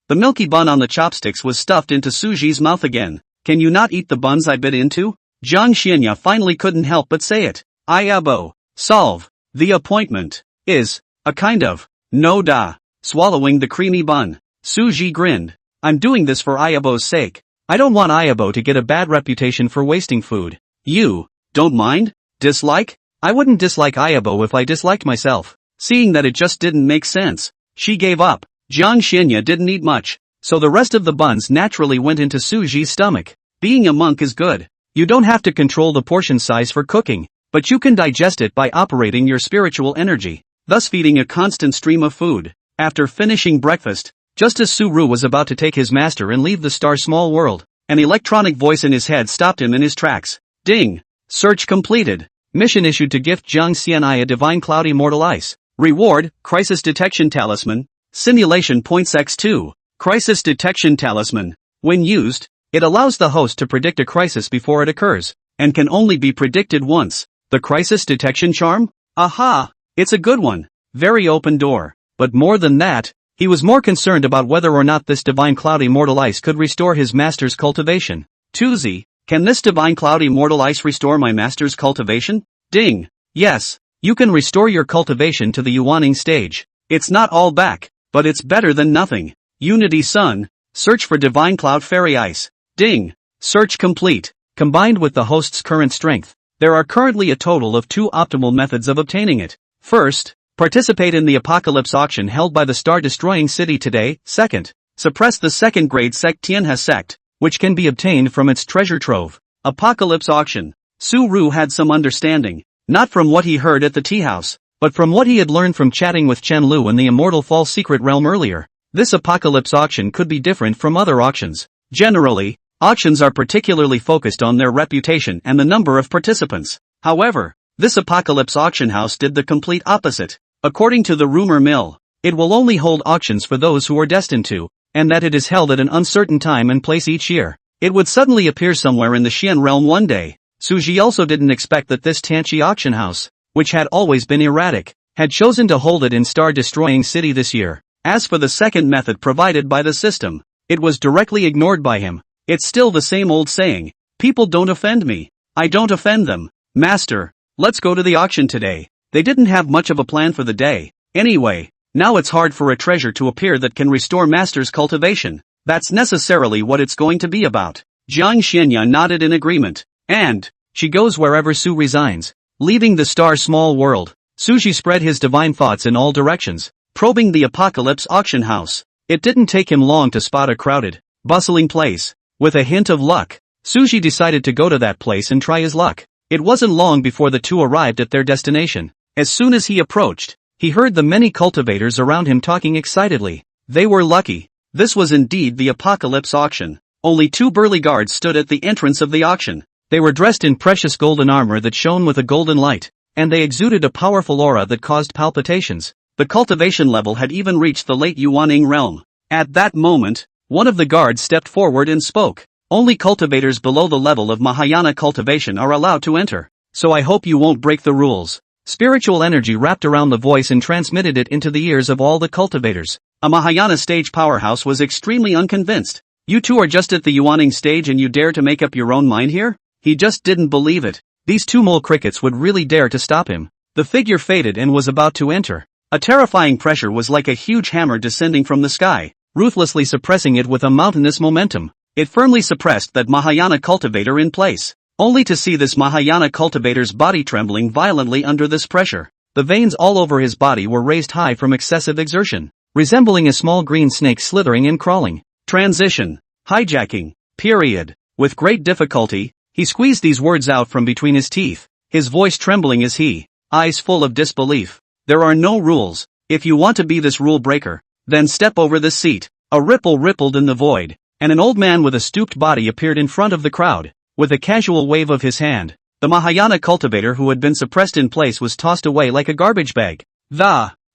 milky bun on the chopsticks was stuffed into Suji's mouth again. "Can you not eat the buns I bit into?" Jiang Xianya finally couldn't help but say it. "Ayabo, solve. The appointment is a kind of no da." Swallowing the creamy bun, Suji grinned. "I'm doing this for Ayabo's sake. I don't want Ayabo to get a bad reputation for wasting food." "You don't mind? Dislike?" "I wouldn't dislike Ayabo if I disliked myself." Seeing that it just didn't make sense, she gave up. Jiang Xianya didn't eat much, so the rest of the buns naturally went into Suji's stomach. Being a monk is good. You don't have to control the portion size for cooking, but you can digest it by operating your spiritual energy, thus feeding a constant stream of food. After finishing breakfast, just as Su-ru was about to take his master and leave the Star Small World, An electronic voice in his head stopped him in his tracks. Ding! Search completed. Mission issued to gift Jiang Xianai a divine cloud immortal ice. Reward, Crisis Detection Talisman. Simulation points x2. Crisis Detection Talisman. When used, it allows the host to predict a crisis before it occurs, and can only be predicted once. The Crisis Detection Charm? Aha! It's a good one. Very open door. But more than that, he was more concerned about whether or not this divine cloud immortal ice could restore his master's cultivation. Tuzi, can this divine cloud immortal ice restore my master's cultivation? Ding! Yes, you can restore your cultivation to the Yuaning stage. It's not all back, but it's better than nothing. Unity Sun, search for divine cloud fairy ice. Ding! Search complete. Combined with the host's current strength, there are currently a total of 2 optimal methods of obtaining it. First, participate in the apocalypse auction held by the star-destroying city today. Second, suppress the second-grade sect Tianhe sect, which can be obtained from its treasure trove. Apocalypse auction. Su Ru had some understanding, not from what he heard at the tea house, but from what he had learned from chatting with Chen Lu in the immortal false secret realm earlier. This apocalypse auction could be different from other auctions. Generally, auctions are particularly focused on their reputation and the number of participants. However, this apocalypse auction house did the complete opposite. According to the rumor mill, it will only hold auctions for those who are destined to, and that it is held at an uncertain time and place each year. It would suddenly appear somewhere in the Xian realm one day. Suji also didn't expect that this Tianqi auction house, which had always been erratic, had chosen to hold it in star-destroying city this year. As for the second method provided by the system, it was directly ignored by him. It's still the same old saying, people don't offend me, I don't offend them. Master, let's go to the auction today. They didn't have much of a plan for the day. Anyway, now it's hard for a treasure to appear that can restore master's cultivation. That's necessarily what it's going to be about. Jiang Xianya nodded in agreement. And she goes wherever Su resigns. Leaving the star small world, Suji spread his divine thoughts in all directions, probing the apocalypse auction house. It didn't take him long to spot a crowded, bustling place. With a hint of luck, Suji decided to go to that place and try his luck. It wasn't long before the two arrived at their destination. As soon as he approached, he heard the many cultivators around him talking excitedly. They were lucky. This was indeed the apocalypse auction. Only 2 burly guards stood at the entrance of the auction. They were dressed in precious golden armor that shone with a golden light, and they exuded a powerful aura that caused palpitations. The cultivation level had even reached the late Yuaning realm. At that moment, one of the guards stepped forward and spoke. Only cultivators below the level of Mahayana cultivation are allowed to enter, so I hope you won't break the rules. Spiritual energy wrapped around the voice and transmitted it into the ears of all the cultivators. A Mahayana stage powerhouse was extremely unconvinced. You two are just at the Yuaning stage and you dare to make up your own mind here? He just didn't believe it. These 2 mole crickets would really dare to stop him. The figure faded and was about to enter. A terrifying pressure was like a huge hammer descending from the sky, ruthlessly suppressing it with a mountainous momentum. It firmly suppressed that Mahayana cultivator in place, only to see this Mahayana cultivator's body trembling violently under this pressure. The veins all over his body were raised high from excessive exertion, resembling a small green snake slithering and crawling. Transition. Hijacking. Period. With great difficulty, he squeezed these words out from between his teeth, his voice trembling as he, eyes full of disbelief. There are no rules. If you want to be this rule breaker, then step over this seat. A ripple rippled in the void, and an old man with a stooped body appeared in front of the crowd. With a casual wave of his hand, the Mahayana cultivator who had been suppressed in place was tossed away like a garbage bag.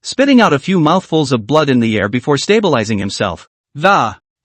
Spitting out a few mouthfuls of blood in the air before stabilizing himself.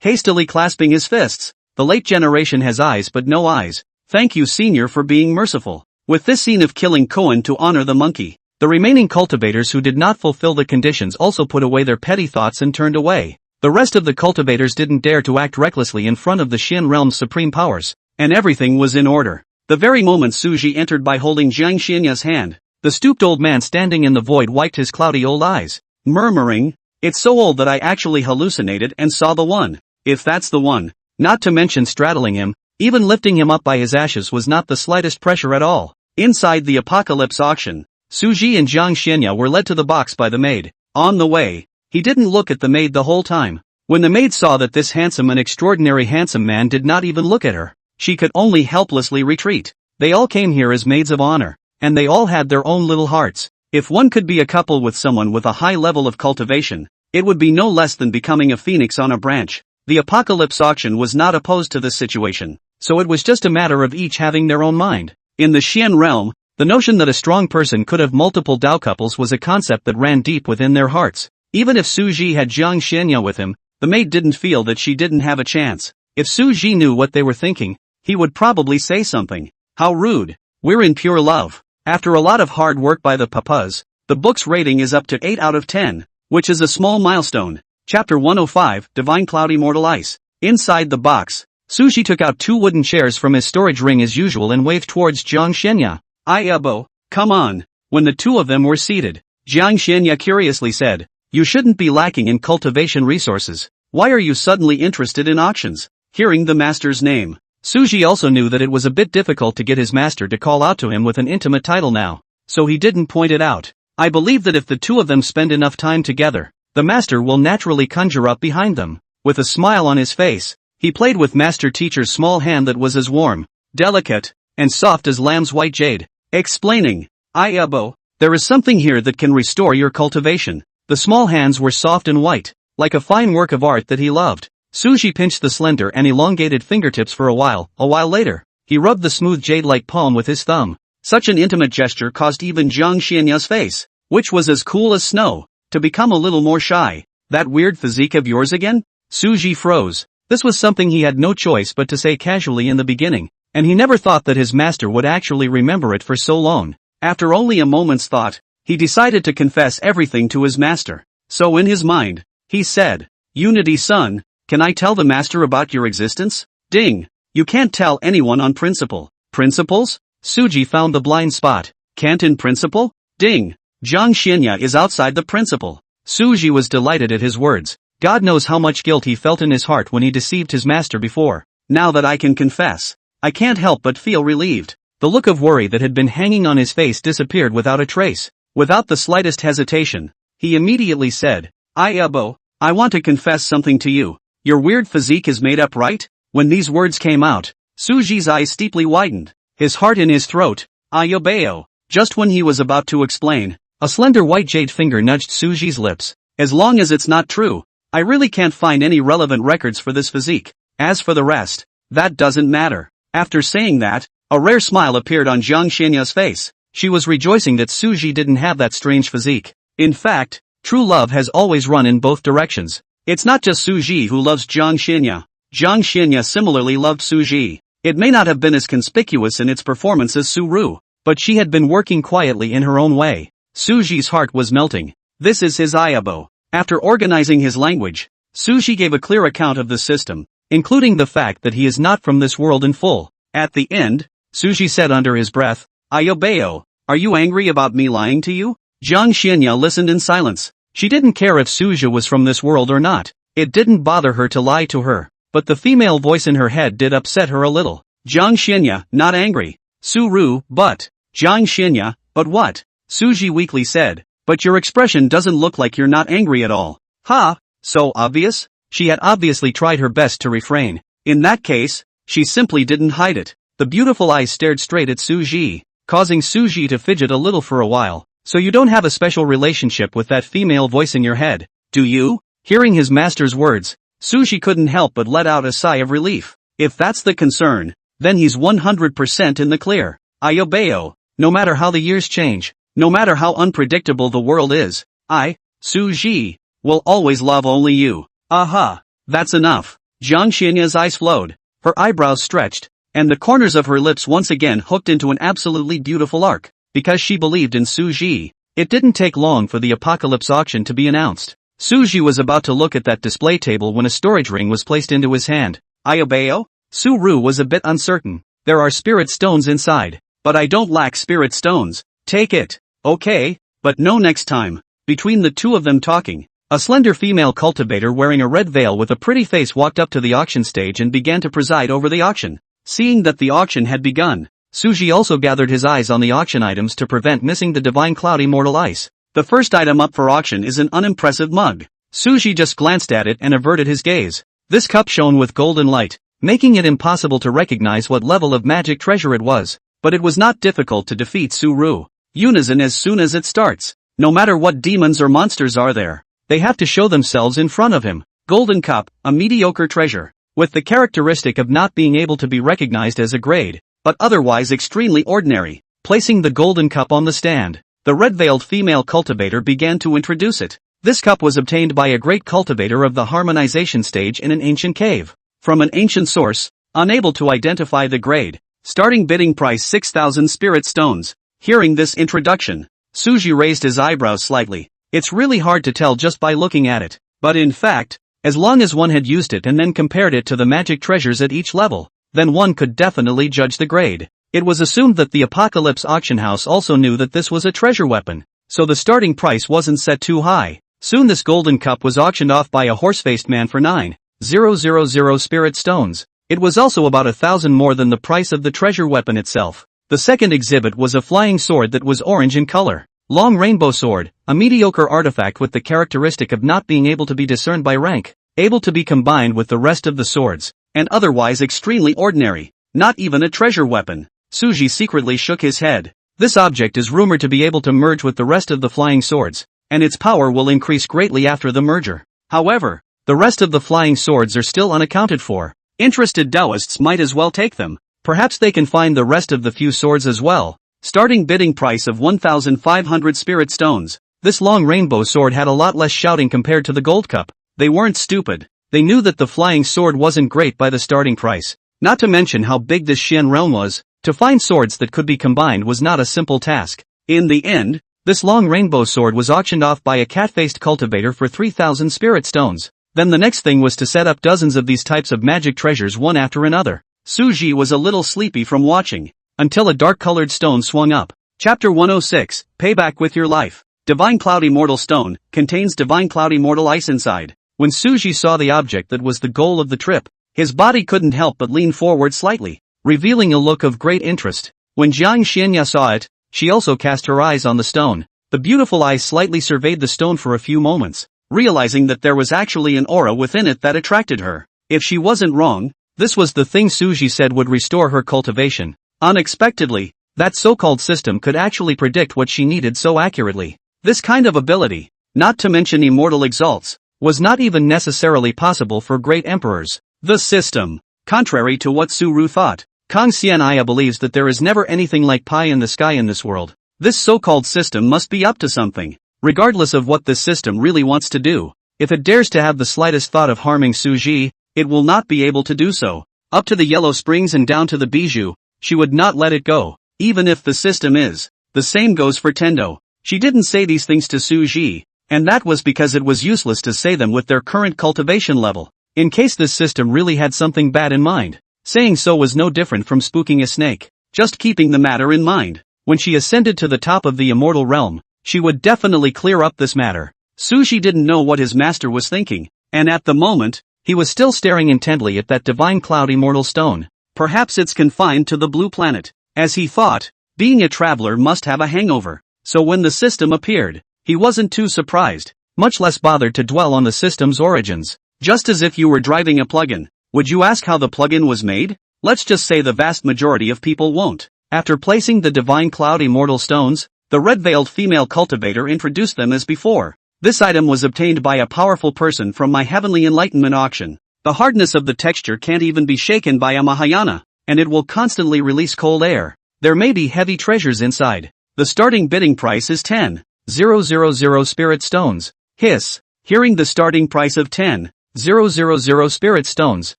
Hastily clasping his fists. The late generation has eyes but no eyes. Thank you, senior, for being merciful. With this scene of killing Koan to honor the monkey, the remaining cultivators who did not fulfill the conditions also put away their petty thoughts and turned away. The rest of the cultivators didn't dare to act recklessly in front of the Xin realm's supreme powers, and everything was in order. The very moment Suji entered by holding Jiang Xianya's hand, the stooped old man standing in the void wiped his cloudy old eyes, murmuring, "It's so old that I actually hallucinated and saw the one. If that's the one." Not to mention straddling him, even lifting him up by his ashes was not the slightest pressure at all. Inside the apocalypse auction, Suji and Jiang Xianya were led to the box by the maid. On the way, he didn't look at the maid the whole time. When the maid saw that this handsome and extraordinary handsome man did not even look at her, she could only helplessly retreat. They all came here as maids of honor, and they all had their own little hearts. If one could be a couple with someone with a high level of cultivation, it would be no less than becoming a phoenix on a branch. The apocalypse auction was not opposed to this situation, so it was just a matter of each having their own mind. In the Xian realm, the notion that a strong person could have multiple Dao couples was a concept that ran deep within their hearts. Even if Su Ji had Jiang Xianya with him, the maid didn't feel that she didn't have a chance. If Su Ji knew what they were thinking, he would probably say something. How rude. We're in pure love. After a lot of hard work by the papas, the book's rating is up to 8 out of 10, which is a small milestone. Chapter 105, Divine Cloud Immortal Ice. Inside the box, Su Ji took out 2 wooden chairs from his storage ring as usual and waved towards Jiang Xianya. Ayabo, come on. When the 2 of them were seated, Jiang Xianya curiously said, you shouldn't be lacking in cultivation resources. Why are you suddenly interested in auctions? Hearing the master's name, Su Ji also knew that it was a bit difficult to get his master to call out to him with an intimate title now, so he didn't point it out. I believe that if the 2 of them spend enough time together, the master will naturally conjure up behind them. With a smile on his face, he played with master teacher's small hand that was as warm, delicate, and soft as lamb's white jade, explaining, Ayabo, there is something here that can restore your cultivation. The small hands were soft and white, like a fine work of art that he loved. Su Ji pinched the slender and elongated fingertips for a while. A while later, he rubbed the smooth jade-like palm with his thumb. Such an intimate gesture caused even Jiang Xianya's face, which was as cool as snow, to become a little more shy. That weird physique of yours again? Su Ji froze. This was something he had no choice but to say casually in the beginning, and he never thought that his master would actually remember it for so long. After only a moment's thought, he decided to confess everything to his master. So in his mind, he said, Unity-san, can I tell the master about your existence? Ding! You can't tell anyone on principle. Principles? Su Ji found the blind spot. Can't in principle? Ding! Jiang Xianya is outside the principle. Su Ji was delighted at his words. God knows how much guilt he felt in his heart when he deceived his master before. Now that I can confess, I can't help but feel relieved. The look of worry that had been hanging on his face disappeared without a trace. Without the slightest hesitation, he immediately said, Ayabo, I want to confess something to you. Your weird physique is made up, right? When these words came out, Su Ji's eyes steeply widened, his heart in his throat. Ayobeo. Just when he was about to explain, a slender white jade finger nudged Su Ji's lips. As long as it's not true, I really can't find any relevant records for this physique. As for the rest, that doesn't matter. After saying that, a rare smile appeared on Jiang Xianya's face. She was rejoicing that Su Ji didn't have that strange physique. In fact, true love has always run in both directions. It's not just Su Ji who loves Jiang Xianya. Jiang Xianya similarly loved Su Ji. It may not have been as conspicuous in its performance as Su Ru, but she had been working quietly in her own way. Su Ji's heart was melting. This is his Ayabo. After organizing his language, Su Ji gave a clear account of the system, including the fact that he is not from this world in full. At the end, Su Ji said under his breath, Ayobeo, are you angry about me lying to you? Jiang Xianya listened in silence. She didn't care if Su Ji was from this world or not. It didn't bother her to lie to her, but the female voice in her head did upset her a little. Jiang Xianya, not angry. Su Ru, but. Jiang Xianya, but what? Su Ji weakly said, but your expression doesn't look like you're not angry at all. Ha, so obvious? She had obviously tried her best to refrain. In that case, she simply didn't hide it. The beautiful eyes stared straight at Su Ji, causing Su Ji to fidget a little for a while. So you don't have a special relationship with that female voice in your head, do you? Hearing his master's words, Su Ji couldn't help but let out a sigh of relief. If that's the concern, then he's 100% in the clear. Ayobeo, no matter how the years change, no matter how unpredictable the world is, I, Su Ji, will always love only you. Aha, that's enough. Jiang Xianya's eyes flowed, her eyebrows stretched, and the corners of her lips once again hooked into an absolutely beautiful arc. Because she believed in Su Ji, it didn't take long for the apocalypse auction to be announced. Su Ji was about to look at that display table when a storage ring was placed into his hand. Ayobeo? Su Ru was a bit uncertain. There are spirit stones inside, but I don't lack spirit stones. Take it. Okay, but no next time. Between the 2 of them talking, a slender female cultivator wearing a red veil with a pretty face walked up to the auction stage and began to preside over the auction. Seeing that the auction had begun, Su Ji also gathered his eyes on the auction items to prevent missing the Divine Cloud Immortal Ice. The first item up for auction is an unimpressive mug. Su Ji just glanced at it and averted his gaze. This cup shone with golden light, making it impossible to recognize what level of magic treasure it was. But it was not difficult to defeat Su Ru. Unison as soon as it starts. No matter what demons or monsters are there, they have to show themselves in front of him. Golden cup, a mediocre treasure. With the characteristic of not being able to be recognized as a grade, but otherwise extremely ordinary. Placing the golden cup on the stand, the red-veiled female cultivator began to introduce it. This cup was obtained by a great cultivator of the harmonization stage in an ancient cave. From an ancient source, unable to identify the grade. Starting bidding price 6,000 spirit stones. Hearing this introduction, Suji raised his eyebrows slightly. It's really hard to tell just by looking at it. But in fact, as long as one had used it and then compared it to the magic treasures at each level, then one could definitely judge the grade. It was assumed that the Apocalypse auction house also knew that this was a treasure weapon, so the starting price wasn't set too high. Soon this golden cup was auctioned off by a horse-faced man for 9,000 spirit stones. It was also about 1,000 more than the price of the treasure weapon itself. The second exhibit was a flying sword that was orange in color. Long rainbow sword, a mediocre artifact with the characteristic of not being able to be discerned by rank, able to be combined with the rest of the swords, and otherwise extremely ordinary, not even a treasure weapon. Suji secretly shook his head. This object is rumored to be able to merge with the rest of the flying swords, and its power will increase greatly after the merger. However, the rest of the flying swords are still unaccounted for. Interested Taoists might as well take them. Perhaps they can find the rest of the few swords as well. Starting bidding price of 1,500 spirit stones. This long rainbow sword had a lot less shouting compared to the gold cup. They weren't stupid. They knew that the flying sword wasn't great by the starting price. Not to mention how big this Xian realm was. To find swords that could be combined was not a simple task. In the end, this long rainbow sword was auctioned off by a cat-faced cultivator for 3,000 spirit stones. Then the next thing was to set up dozens of these types of magic treasures one after another. Suji was a little sleepy from watching, until a dark-colored stone swung up. Chapter 106, Payback with Your Life. Divine Cloud Immortal Stone, contains Divine Cloud Immortal Ice inside. When Suji saw the object that was the goal of the trip, his body couldn't help but lean forward slightly, revealing a look of great interest. When Jiang Xianya saw it, she also cast her eyes on the stone. The beautiful eyes slightly surveyed the stone for a few moments, realizing that there was actually an aura within it that attracted her. If she wasn't wrong, this was the thing Suji said would restore her cultivation. Unexpectedly, that so-called system could actually predict what she needed so accurately. This kind of ability, not to mention immortal exalts, was not even necessarily possible for great emperors. The system, contrary to what Su Ru thought, Kang Xianaya believes that there is never anything like pie in the sky in this world. This so-called system must be up to something. Regardless of what this system really wants to do, if it dares to have the slightest thought of harming Suji, it will not be able to do so. Up to the Yellow Springs and down to the Bijou, she would not let it go, even if the system is. The same goes for Tendo. She didn't say these things to Suji, and that was because it was useless to say them with their current cultivation level. In case this system really had something bad in mind, saying so was no different from spooking a snake. Just keeping the matter in mind, when she ascended to the top of the immortal realm, she would definitely clear up this matter. Suji didn't know what his master was thinking, and at the moment, he was still staring intently at that divine cloud immortal stone. Perhaps it's confined to the blue planet. As he thought, being a traveler must have a hangover. So when the system appeared, he wasn't too surprised, much less bothered to dwell on the system's origins. Just as if you were driving a plugin. Would you ask how the plugin was made? Let's just say the vast majority of people won't. After placing the divine cloud immortal stones, the red-veiled female cultivator introduced them as before. This item was obtained by a powerful person from my Heavenly Enlightenment auction. The hardness of the texture can't even be shaken by a Mahayana, and it will constantly release cold air. There may be heavy treasures inside. The starting bidding price is 10,000 spirit stones. Hiss. Hearing the starting price of 10,000 spirit stones,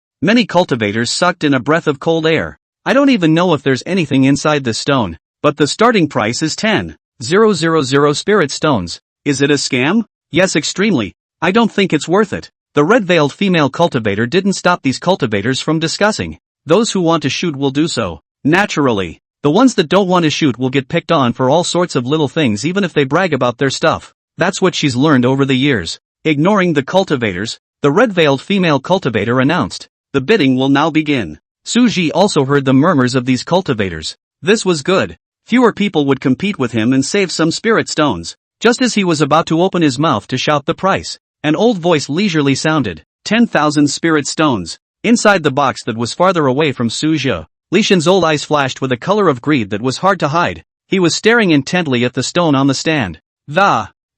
many cultivators sucked in a breath of cold air. I don't even know if there's anything inside this stone, but the starting price is 10,000 spirit stones. Is it a scam? Yes, extremely. I don't think it's worth it. The red-veiled female cultivator didn't stop these cultivators from discussing. Those who want to shoot will do so. Naturally, the ones that don't want to shoot will get picked on for all sorts of little things even if they brag about their stuff. That's what she's learned over the years. Ignoring the cultivators, the red-veiled female cultivator announced, "The bidding will now begin." Suji also heard the murmurs of these cultivators. This was good. Fewer people would compete with him and save some spirit stones. Just as he was about to open his mouth to shout the price, an old voice leisurely sounded, 10,000 spirit stones. Inside the box that was farther away from Suji, Li Shen's old eyes flashed with a color of greed that was hard to hide. He was staring intently at the stone on the stand.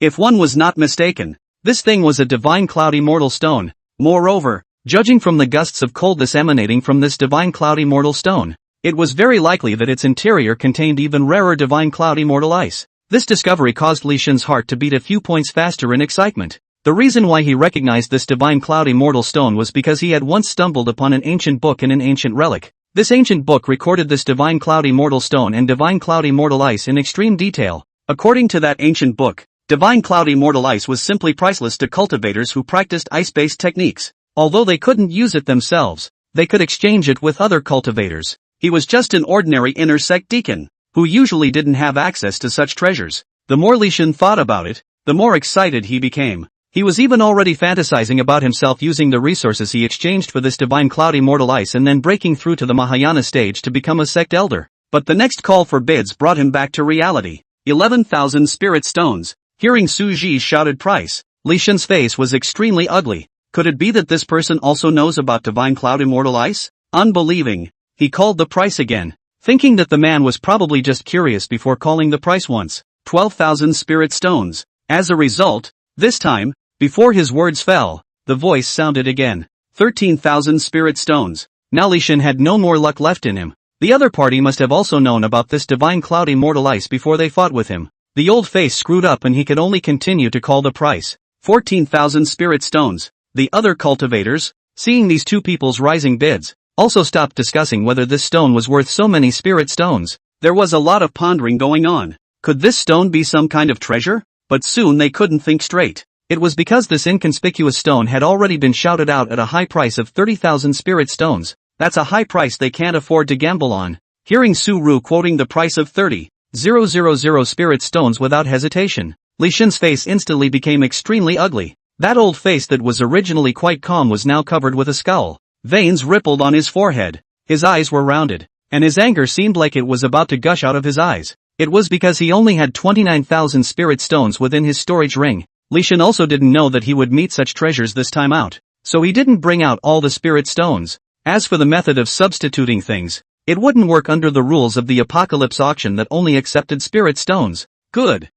If one was not mistaken, this thing was a divine cloud immortal stone. Moreover, judging from the gusts of coldness emanating from this divine cloud immortal stone, it was very likely that its interior contained even rarer divine cloud immortal ice. This discovery caused Li Shen's heart to beat a few points faster in excitement. The reason why he recognized this divine cloud immortal stone was because he had once stumbled upon an ancient book and an ancient relic. This ancient book recorded this divine cloud immortal stone and divine cloud immortal ice in extreme detail. According to that ancient book, divine cloud immortal ice was simply priceless to cultivators who practiced ice-based techniques. Although they couldn't use it themselves, they could exchange it with other cultivators. He was just an ordinary inner sect deacon, who usually didn't have access to such treasures. The more Li Shen thought about it, the more excited he became. He was even already fantasizing about himself using the resources he exchanged for this divine cloud immortal ice and then breaking through to the Mahayana stage to become a sect elder. But the next call for bids brought him back to reality. 11,000 spirit stones. Hearing Su Ji's shouted price, Li Shen's face was extremely ugly. Could it be that this person also knows about divine cloud immortal ice? Unbelieving, he called the price again, thinking that the man was probably just curious before calling the price once. 12,000 spirit stones. As a result, this time, before his words fell, the voice sounded again. 13,000 spirit stones. Now Li Shen had no more luck left in him. The other party must have also known about this divine cloud immortal ice before they fought with him. The old face screwed up and he could only continue to call the price. 14,000 spirit stones. The other cultivators, seeing these two people's rising bids, also stopped discussing whether this stone was worth so many spirit stones. There was a lot of pondering going on. Could this stone be some kind of treasure? But soon they couldn't think straight. It was because this inconspicuous stone had already been shouted out at a high price of 30,000 spirit stones. That's a high price they can't afford to gamble on. Hearing Su Ru quoting the price of 30,000 spirit stones without hesitation, Li Shen's face instantly became extremely ugly. That old face that was originally quite calm was now covered with a scowl. Veins rippled on his forehead. His eyes were rounded, and his anger seemed like it was about to gush out of his eyes. It was because he only had 29,000 spirit stones within his storage ring. Li Shen also didn't know that he would meet such treasures this time out, so he didn't bring out all the spirit stones. As for the method of substituting things, it wouldn't work under the rules of the apocalypse auction that only accepted spirit stones. Good.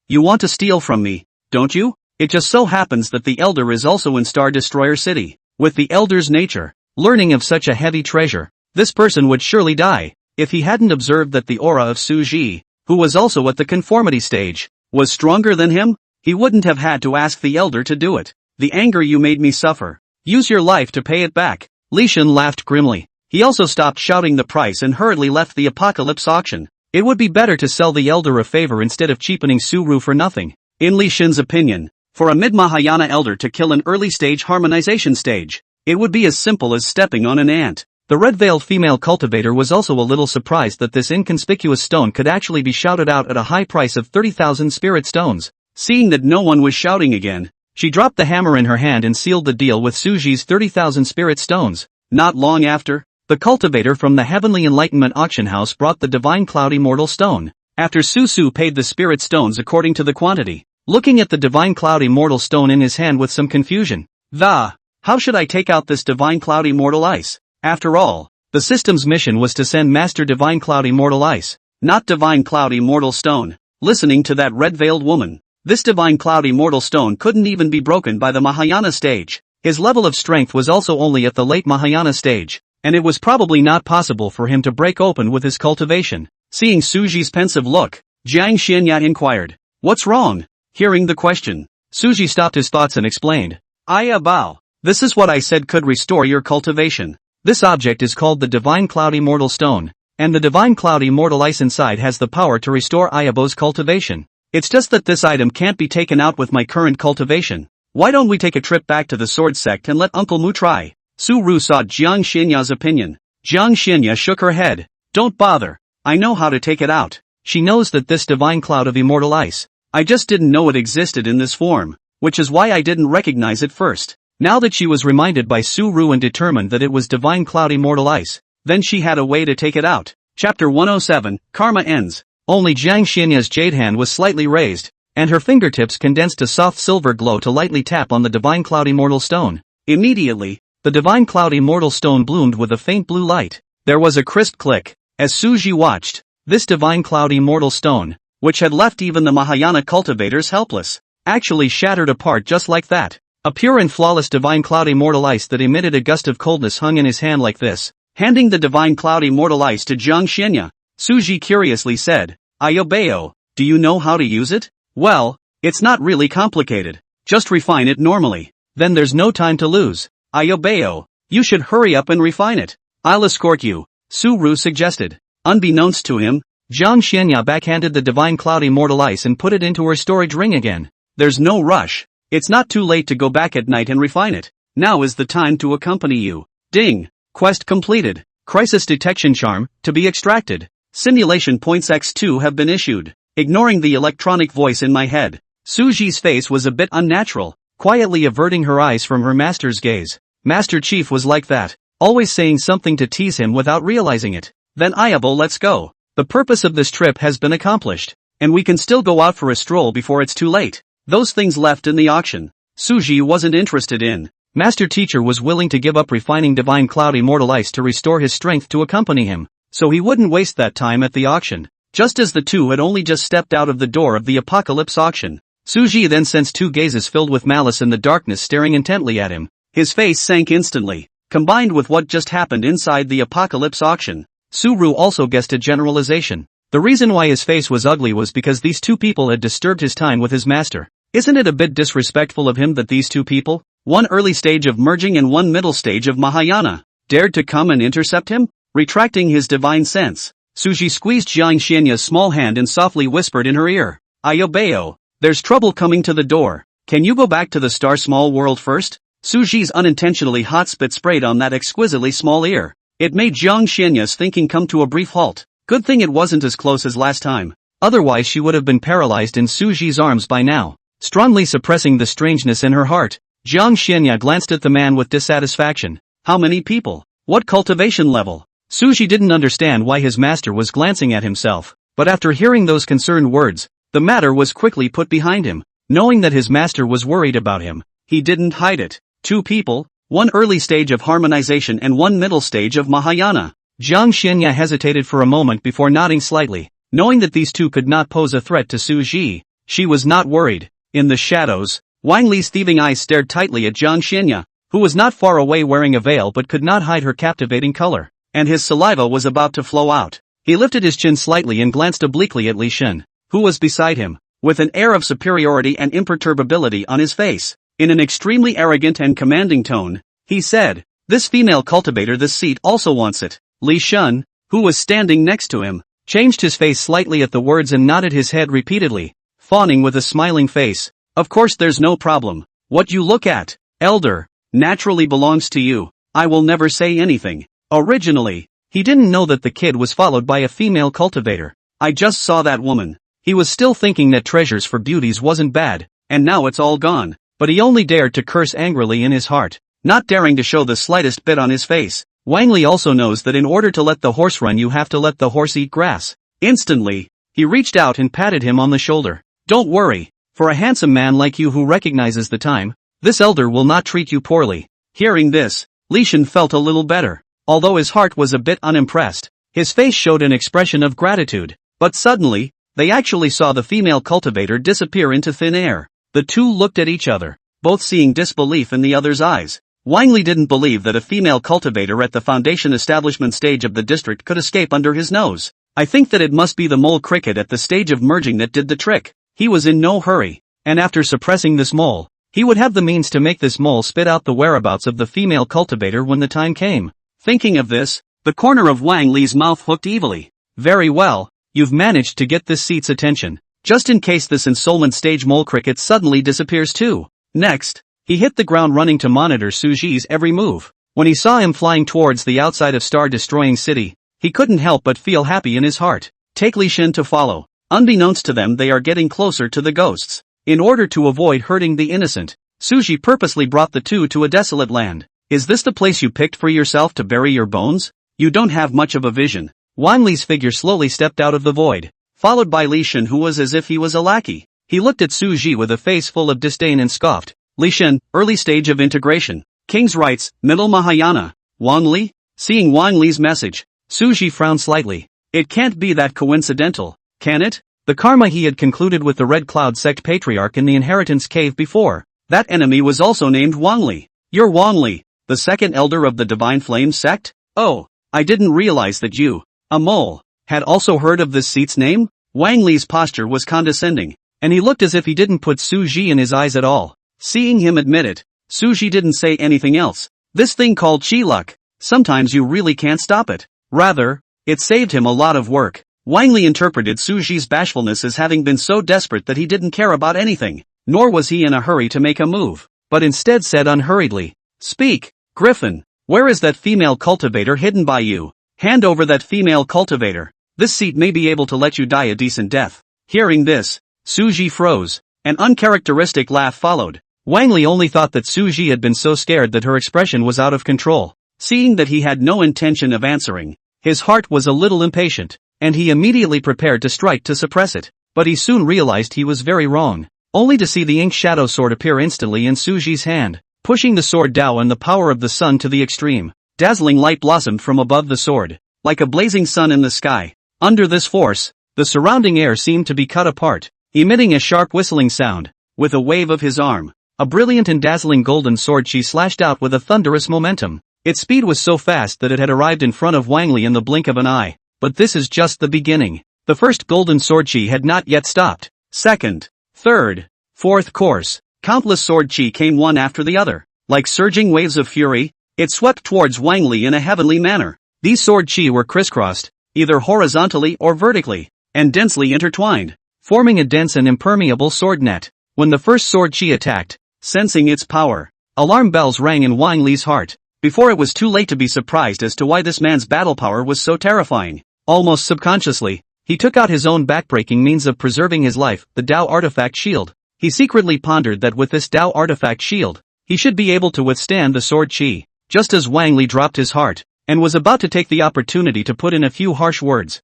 You want to steal from me, don't you? It just so happens that the Elder is also in Star Destroyer City. With the Elder's nature, learning of such a heavy treasure, this person would surely die. If he hadn't observed that the aura of Su Ji, who was also at the conformity stage, was stronger than him, he wouldn't have had to ask the Elder to do it. The anger you made me suffer. Use your life to pay it back. Li Shen laughed grimly. He also stopped shouting the price and hurriedly left the apocalypse auction. It would be better to sell the Elder a favor instead of cheapening Su Ru for nothing. In Li Shen's opinion, for a mid-Mahayana Elder to kill an early-stage harmonization stage, it would be as simple as stepping on an ant. The red-veiled female cultivator was also a little surprised that this inconspicuous stone could actually be shouted out at a high price of 30,000 spirit stones. Seeing that no one was shouting again, she dropped the hammer in her hand and sealed the deal with Su Ji's 30,000 spirit stones. Not long after, the cultivator from the Heavenly Enlightenment auction house brought the divine cloud immortal stone. After Su paid the spirit stones according to the quantity, looking at the divine cloud immortal stone in his hand with some confusion. How should I take out this divine cloud immortal ice? After all, the system's mission was to send Master Divine Cloud Immortal Ice, not Divine Cloud Immortal Stone. Listening to that red-veiled woman, this Divine Cloud Immortal Stone couldn't even be broken by the Mahayana stage. His level of strength was also only at the late Mahayana stage, and it was probably not possible for him to break open with his cultivation. Seeing Su Ji's pensive look, Jiang Xianya inquired, "What's wrong?" Hearing the question, Su Ji stopped his thoughts and explained, "I bow. This is what I said could restore your cultivation. This object is called the Divine Cloud Immortal Stone, and the Divine Cloud Immortal Ice inside has the power to restore Ayabo's cultivation. It's just that this item can't be taken out with my current cultivation. Why don't we take a trip back to the Sword Sect and let Uncle Mu try?" Su Ru sought Jiang Xinya's opinion. Jiang Xinya shook her head. "Don't bother. I know how to take it out." She knows that this Divine Cloud of Immortal Ice, I just didn't know it existed in this form, which is why I didn't recognize it first. Now that she was reminded by Su Ru and determined that it was Divine Cloud Immortal Ice, then she had a way to take it out. Chapter 107, Karma Ends. Only Jiang Xinya's jade hand was slightly raised, and her fingertips condensed a soft silver glow to lightly tap on the Divine Cloud Immortal Stone. Immediately, the Divine Cloud Immortal Stone bloomed with a faint blue light. There was a crisp click, as Su Ji watched. This Divine Cloud Immortal Stone, which had left even the Mahayana cultivators helpless, actually shattered apart just like that. A pure and flawless divine cloud immortal ice that emitted a gust of coldness hung in his hand like this. Handing the divine cloud immortal ice to Jiang Xianya, Suji curiously said, "Ayobeo, do you know how to use it?" "Well, it's not really complicated. Just refine it normally. Then there's no time to lose. Ayobeo, you should hurry up and refine it." "I'll escort you," Su Ru suggested. Unbeknownst to him, Jiang Xianya backhanded the divine cloud immortal ice and put it into her storage ring again. "There's no rush. It's not too late to go back at night and refine it. Now is the time to accompany you." Ding! Quest completed. Crisis detection charm, to be extracted. Simulation points X2 have been issued. Ignoring the electronic voice in my head, Suji's face was a bit unnatural, quietly averting her eyes from her master's gaze. Master Chief was like that, always saying something to tease him without realizing it. "Then Ayabo, let's go. The purpose of this trip has been accomplished, and we can still go out for a stroll before it's too late." Those things left in the auction, Suji wasn't interested in. Master Teacher was willing to give up refining divine cloud immortal ice to restore his strength to accompany him, so he wouldn't waste that time at the auction. Just as the two had only just stepped out of the door of the apocalypse auction, Suji then sensed two gazes filled with malice in the darkness staring intently at him. His face sank instantly, combined with what just happened inside the apocalypse auction. Suru also guessed a generalization. The reason why his face was ugly was because these two people had disturbed his time with his master. Isn't it a bit disrespectful of him that these two people, one early stage of merging and one middle stage of Mahayana, dared to come and intercept him? Retracting his divine sense, Suji squeezed Jiang Xianya's small hand and softly whispered in her ear, "Ayobeo, there's trouble coming to the door. Can you go back to the star small world first?" Suji's unintentionally hot spit sprayed on that exquisitely small ear. It made Jiang Xianya's thinking come to a brief halt. Good thing it wasn't as close as last time. Otherwise she would have been paralyzed in Suji's arms by now. Strongly suppressing the strangeness in her heart, Jiang Xianya glanced at the man with dissatisfaction. How many people? What cultivation level? Suji didn't understand why his master was glancing at himself, but after hearing those concerned words, the matter was quickly put behind him. Knowing that his master was worried about him, he didn't hide it. 2 people, one early stage of harmonization and one middle stage of Mahayana. Jiang Xianya hesitated for a moment before nodding slightly, knowing that these two could not pose a threat to Suji. She was not worried. In the shadows, Wang Li's thieving eyes stared tightly at Jiang Xianya, who was not far away wearing a veil but could not hide her captivating color, and his saliva was about to flow out. He lifted his chin slightly and glanced obliquely at Li Shen, who was beside him, with an air of superiority and imperturbability on his face. In an extremely arrogant and commanding tone, he said, "This female cultivator this seat also wants it." Li Shen, who was standing next to him, changed his face slightly at the words and nodded his head repeatedly, fawning with a smiling face. "Of course there's no problem. What you look at, elder, naturally belongs to you. I will never say anything." Originally, he didn't know that the kid was followed by a female cultivator. "I just saw that woman." He was still thinking that treasures for beauties wasn't bad, and now it's all gone, but he only dared to curse angrily in his heart, not daring to show the slightest bit on his face. Wang Li also knows that in order to let the horse run you have to let the horse eat grass. Instantly, he reached out and patted him on the shoulder. "Don't worry. For a handsome man like you who recognizes the time, this elder will not treat you poorly." Hearing this, Li Shen felt a little better. Although his heart was a bit unimpressed, his face showed an expression of gratitude. But suddenly, they actually saw the female cultivator disappear into thin air. The two looked at each other, both seeing disbelief in the other's eyes. Wang Li didn't believe that a female cultivator at the foundation establishment stage of the district could escape under his nose. I think that it must be the mole cricket at the stage of merging that did the trick. He was in no hurry, and after suppressing this mole, he would have the means to make this mole spit out the whereabouts of the female cultivator when the time came. Thinking of this, the corner of Wang Li's mouth hooked evilly. "Very well, you've managed to get this seat's attention, just in case this ensoulment stage mole cricket suddenly disappears too." Next, he hit the ground running to monitor Suji's every move. When he saw him flying towards the outside of star-destroying city, he couldn't help but feel happy in his heart. Take Li Shen to follow. Unbeknownst to them they are getting closer to the ghosts. In order to avoid hurting the innocent, Suji purposely brought the two to a desolate land. "Is this the place you picked for yourself to bury your bones? You don't have much of a vision." Wang Li's figure slowly stepped out of the void, followed by Li Shen who was as if he was a lackey. He looked at Suji with a face full of disdain and scoffed. "Li Shen, early stage of integration. King's rights, middle Mahayana. Wang Li?" Seeing Wang Li's message, Suji frowned slightly. It can't be that coincidental, can it? The karma he had concluded with the Red Cloud sect patriarch in the inheritance cave before. That enemy was also named Wangli. You're Wangli, the second elder of the Divine Flame sect? Oh, I didn't realize that you, a mole, had also heard of this seat's name? Wang Li's posture was condescending, and he looked as if he didn't put Su Ji in his eyes at all. Seeing him admit it, Su Ji didn't say anything else. This thing called chi luck, sometimes you really can't stop it. Rather, it saved him a lot of work. Wang Li interpreted Su Ji's bashfulness as having been so desperate that he didn't care about anything, nor was he in a hurry to make a move, but instead said unhurriedly, "Speak, Griffin, where is that female cultivator hidden by you? Hand over that female cultivator. This seat may be able to let you die a decent death." Hearing this, Su Ji froze. An uncharacteristic laugh followed. Wang Li only thought that Su Ji had been so scared that her expression was out of control. Seeing that he had no intention of answering, his heart was a little impatient, and he immediately prepared to strike to suppress it. But he soon realized he was very wrong, only to see the ink shadow sword appear instantly in Su Ji's hand, pushing the sword Dao and the power of the sun to the extreme. Dazzling light blossomed from above the sword, like a blazing sun in the sky. Under this force, the surrounding air seemed to be cut apart, emitting a sharp whistling sound. With a wave of his arm, a brilliant and dazzling golden sword chi slashed out with a thunderous momentum. Its speed was so fast that it had arrived in front of Wang Li in the blink of an eye. But this is just the beginning. The first golden sword chi had not yet stopped. Second, third, fourth course, countless sword chi came one after the other. Like surging waves of fury, it swept towards Wang Li in a heavenly manner. These sword chi were crisscrossed, either horizontally or vertically, and densely intertwined, forming a dense and impermeable sword net. When the first sword chi attacked, sensing its power, alarm bells rang in Wang Li's heart, before it was too late to be surprised as to why this man's battle power was so terrifying. Almost subconsciously, he took out his own backbreaking means of preserving his life, the Dao artifact shield. He secretly pondered that with this Dao artifact shield, he should be able to withstand the sword chi. Just as Wang Li dropped his heart, and was about to take the opportunity to put in a few harsh words,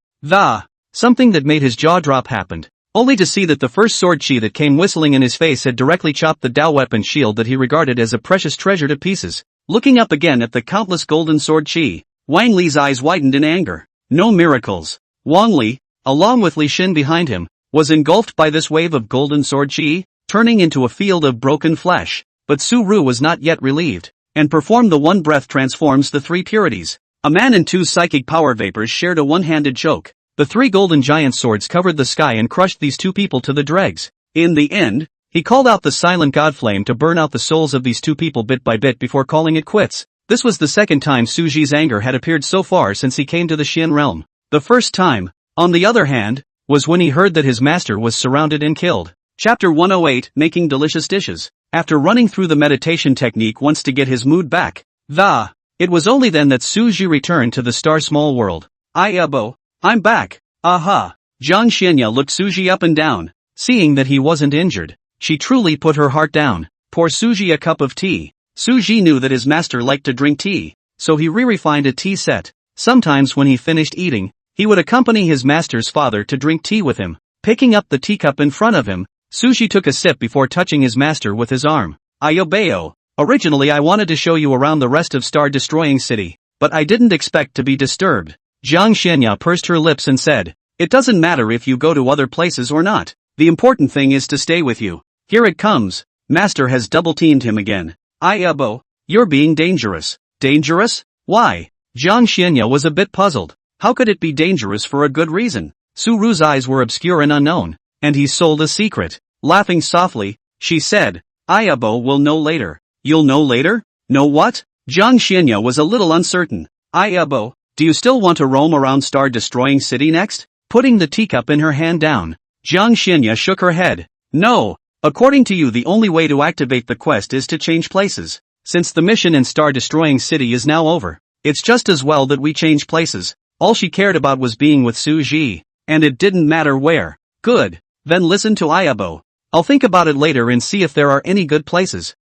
something that made his jaw drop happened, only to see that the first sword chi that came whistling in his face had directly chopped the Dao weapon shield that he regarded as a precious treasure to pieces. Looking up again at the countless golden sword chi, Wang Li's eyes widened in anger. No miracles. Wang Li, along with Li Xin behind him, was engulfed by this wave of golden sword chi, turning into a field of broken flesh. But Su Ru was not yet relieved, and performed the one breath transforms the three purities. A man and two psychic power vapors shared a one-handed choke. The three golden giant swords covered the sky and crushed these two people to the dregs. In the end, he called out the silent god flame to burn out the souls of these two people bit by bit before calling it quits. This was the second time Su Ji's anger had appeared so far since he came to the Xian realm. The first time, on the other hand, was when he heard that his master was surrounded and killed. Chapter 108, Making Delicious Dishes. After running through the meditation technique once to get his mood back, it was only then that Su Ji returned to the star small world. I'm back. Aha. Jiang Xianya looked Su Ji up and down. Seeing that he wasn't injured, she truly put her heart down. Pour Su Ji a cup of tea. Su Ji knew that his master liked to drink tea, so he re-refined a tea set. Sometimes when he finished eating, he would accompany his master's father to drink tea with him. Picking up the teacup in front of him, Su Ji took a sip before touching his master with his arm. Ayobeo, originally I wanted to show you around the rest of Star Destroying City, but I didn't expect to be disturbed. Jiang Xianya pursed her lips and said, "It doesn't matter if you go to other places or not. The important thing is to stay with you. Here it comes." Master has double-teamed him again. You're being dangerous. Dangerous? Why? Jiang Xianya was a bit puzzled. How could it be dangerous for a good reason? Su Ru's eyes were obscure and unknown, and he sold a secret. Laughing softly, she said, will know later. You'll know later? Know what? Jiang Xianya was a little uncertain. Do you still want to roam around Star Destroying City next? Putting the teacup in her hand down, Jiang Xianya shook her head. No. According to you, the only way to activate the quest is to change places. Since the mission in Star Destroying City is now over, it's just as well that we change places. All she cared about was being with Su Ji, and it didn't matter where. Good. Then listen to Ayabo. I'll think about it later and see if there are any good places.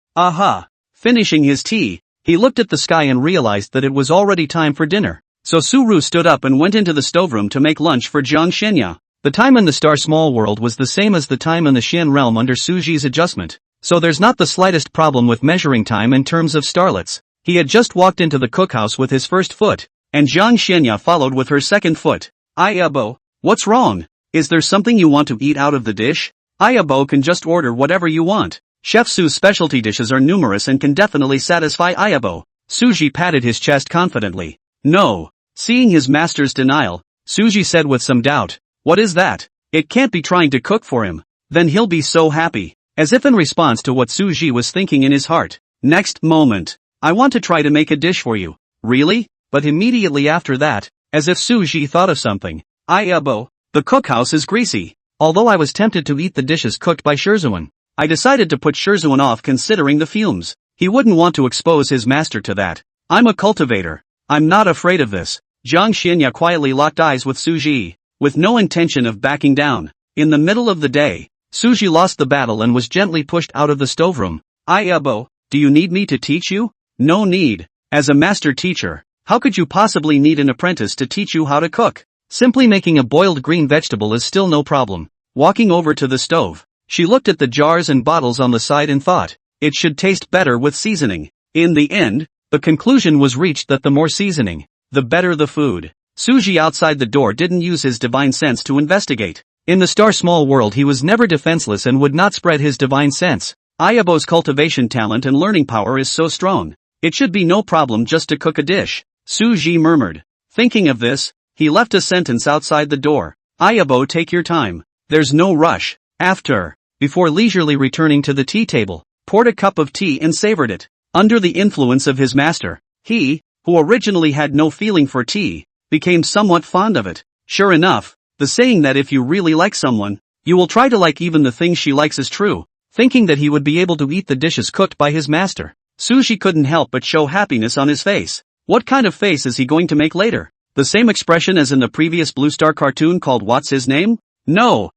Finishing his tea, he looked at the sky and realized that it was already time for dinner. So Su Ru stood up and went into the stoveroom to make lunch for Jiang Xianya. The time in the Star Small World was the same as the time in the Xian realm under Su Ji's adjustment, so there's not the slightest problem with measuring time in terms of starlets. He had just walked into the cookhouse with his first foot, and Jiang Xianya followed with her second foot. Ayabo, what's wrong? Is there something you want to eat out of the dish? Ayabo can just order whatever you want. Chef Su's specialty dishes are numerous and can definitely satisfy Ayabo. Suji patted his chest confidently. No. Seeing his master's denial, Suji said with some doubt, what is that? It can't be trying to cook for him. Then he'll be so happy. As if in response to what Suji was thinking in his heart. Next moment. I want to try to make a dish for you. Really? But immediately after that, as if Suji thought of something. Ayabo, the cookhouse is greasy. Although I was tempted to eat the dishes cooked by Shirzuan, I decided to put Shirzuan off considering the fumes. He wouldn't want to expose his master to that. I'm a cultivator. I'm not afraid of this. Jiang Xianya quietly locked eyes with Suji, with no intention of backing down. In the middle of the day, Suji lost the battle and was gently pushed out of the stoveroom. Ayabo, do you need me to teach you? No need. As a master teacher, how could you possibly need an apprentice to teach you how to cook? Simply making a boiled green vegetable is still no problem. Walking over to the stove, she looked at the jars and bottles on the side and thought, it should taste better with seasoning. In the end, the conclusion was reached that the more seasoning, the better the food. Suji outside the door didn't use his divine sense to investigate. In the star small world he was never defenseless and would not spread his divine sense. Ayabo's cultivation talent and learning power is so strong. It should be no problem just to cook a dish. Suji murmured. Thinking of this, he left a sentence outside the door. Ayabo, take your time. There's no rush. Before leisurely returning to the tea table, poured a cup of tea and savored it. Under the influence of his master, he, who originally had no feeling for tea, became somewhat fond of it. Sure enough, the saying that if you really like someone, you will try to like even the things she likes is true. Thinking that he would be able to eat the dishes cooked by his master, Suji couldn't help but show happiness on his face. What kind of face is he going to make later? The same expression as in the previous Blue Star cartoon called What's His Name? No.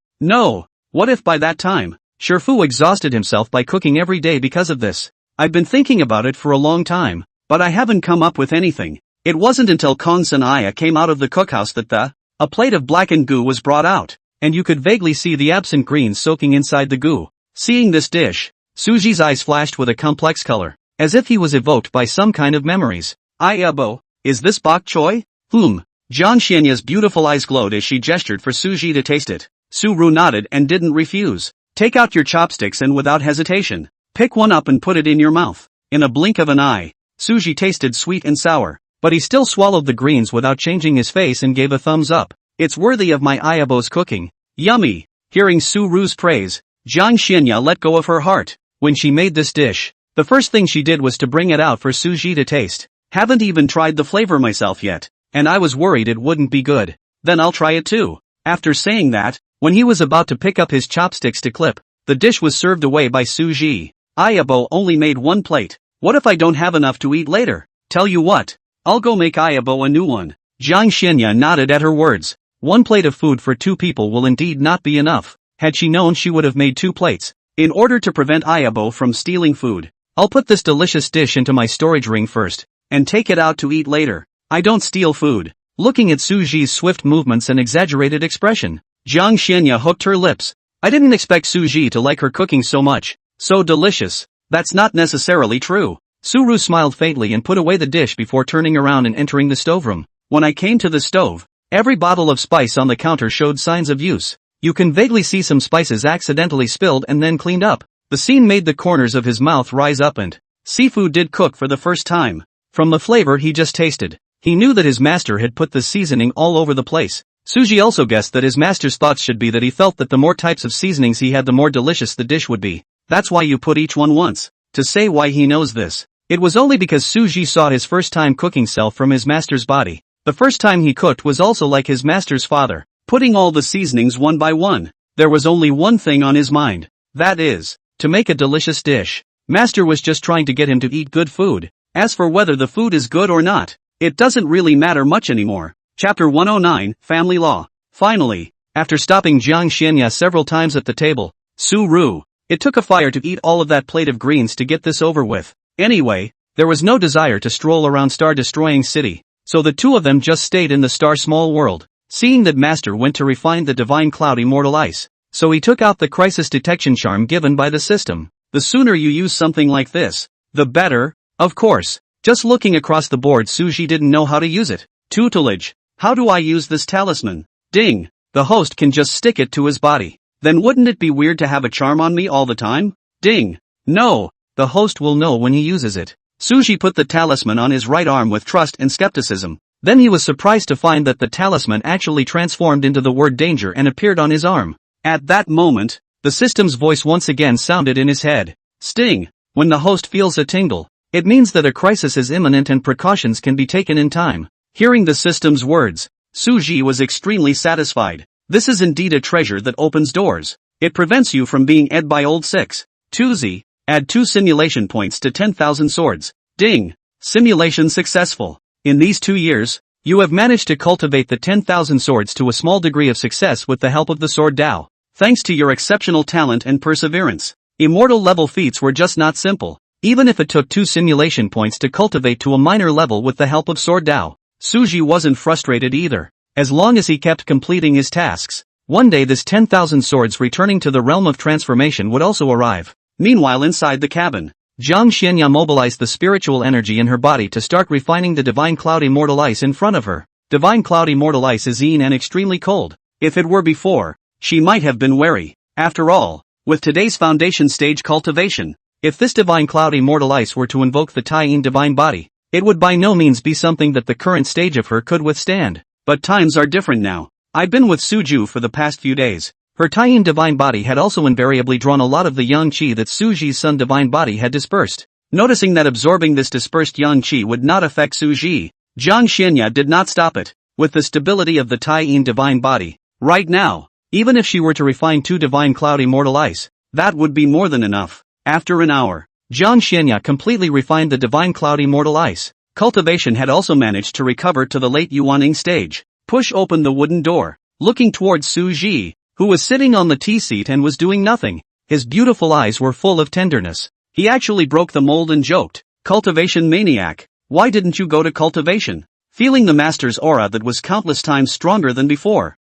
What if by that time, Shifu exhausted himself by cooking every day because of this? I've been thinking about it for a long time, but I haven't come up with anything. It wasn't until Konsan Aya came out of the cookhouse that a plate of blackened goo was brought out, and you could vaguely see the absent greens soaking inside the goo. Seeing this dish, Suji's eyes flashed with a complex color, as if he was evoked by some kind of memories. Ayabo, is this bok choy? Jiang Xianya's beautiful eyes glowed as she gestured for Suji to taste it. Su-ru nodded and didn't refuse. Take out your chopsticks and without hesitation, pick one up and put it in your mouth. In a blink of an eye, Suji tasted sweet and sour, but he still swallowed the greens without changing his face and gave a thumbs up. It's worthy of my Ayabo's cooking. Yummy! Hearing Su-ru's praise, Jiang Xianya let go of her heart. When she made this dish, the first thing she did was to bring it out for Suji to taste. Haven't even tried the flavor myself yet, and I was worried it wouldn't be good. Then I'll try it too. After saying that, when he was about to pick up his chopsticks to clip, the dish was served away by Suji. Ayabo only made one plate. What if I don't have enough to eat later? Tell you what, I'll go make Ayabo a new one. Jiang Xianya nodded at her words. One plate of food for two people will indeed not be enough. Had she known, she would have made 2 plates. In order to prevent Ayabo from stealing food, I'll put this delicious dish into my storage ring first, and take it out to eat later. I don't steal food. Looking at Suji's swift movements and exaggerated expression, Jiang Xianya hooked her lips. I didn't expect Suji to like her cooking so much. So delicious. That's not necessarily true. Su-ru smiled faintly and put away the dish before turning around and entering the stoveroom. When I came to the stove, every bottle of spice on the counter showed signs of use. You can vaguely see some spices accidentally spilled and then cleaned up. The scene made the corners of his mouth rise up, and seafood did cook for the first time. From the flavor he just tasted, he knew that his master had put the seasoning all over the place. Suji also guessed that his master's thoughts should be that he felt that the more types of seasonings he had, the more delicious the dish would be. That's why you put each one once. To say why he knows this, it was only because Suji saw his first time cooking self from his master's body. The first time he cooked was also like his master's father, putting all the seasonings one by one. There was only one thing on his mind. That is, to make a delicious dish. Master was just trying to get him to eat good food. As for whether the food is good or not, it doesn't really matter much anymore. Chapter 109, Family Law. Finally, after stopping Jiang Xianya several times at the table, Su-ru, it took a fire to eat all of that plate of greens to get this over with. Anyway, there was no desire to stroll around star-destroying city, so the two of them just stayed in the star small world. Seeing that Master went to refine the divine cloud immortal ice, so he took out the crisis detection charm given by the system. The sooner you use something like this, the better, of course. Just looking across the board, Suji didn't know how to use it. Tutelage. How do I use this talisman? Ding. The host can just stick it to his body. Then wouldn't it be weird to have a charm on me all the time? Ding. No, the host will know when he uses it. Suji put the talisman on his right arm with trust and skepticism. Then he was surprised to find that the talisman actually transformed into the word danger and appeared on his arm. At that moment, the system's voice once again sounded in his head. Sting. When the host feels a tingle, it means that a crisis is imminent and precautions can be taken in time. Hearing the system's words, Suji was extremely satisfied. This is indeed a treasure that opens doors. It prevents you from being ed by old 6. 2Z. Add 2 simulation points to 10,000 swords. Ding! Simulation successful. In these 2 years, you have managed to cultivate the 10,000 swords to a small degree of success with the help of the sword Dao. Thanks to your exceptional talent and perseverance. Immortal level feats were just not simple. Even if it took 2 simulation points to cultivate to a minor level with the help of sword Dao, Suji wasn't frustrated either. As long as he kept completing his tasks, one day this 10,000 swords returning to the realm of transformation would also arrive. Meanwhile inside the cabin, Jiang Xianya mobilized the spiritual energy in her body to start refining the divine cloud immortal ice in front of her. Divine cloud immortal ice is yin and extremely cold. If it were before, she might have been wary. After all, with today's foundation stage cultivation, if this divine cloud immortal ice were to invoke the Tai-yin divine body, it would by no means be something that the current stage of her could withstand. But times are different now. I've been with Suju for the past few days. Her Tai-yin divine body had also invariably drawn a lot of the yang qi that Suji's sun divine body had dispersed. Noticing that absorbing this dispersed yang qi would not affect Suji, Jiang Xianya did not stop it. With the stability of the Tai-yin divine body, right now, even if she were to refine 2 divine cloud immortal ice, that would be more than enough. After an hour, Jiang Xianya completely refined the divine cloud immortal ice. Cultivation had also managed to recover to the late Yuaning stage. Push open the wooden door, looking towards Suji, who was sitting on the tea seat and was doing nothing. His beautiful eyes were full of tenderness. He actually broke the mold and joked, "Cultivation maniac, why didn't you go to cultivation?" Feeling the master's aura that was countless times stronger than before.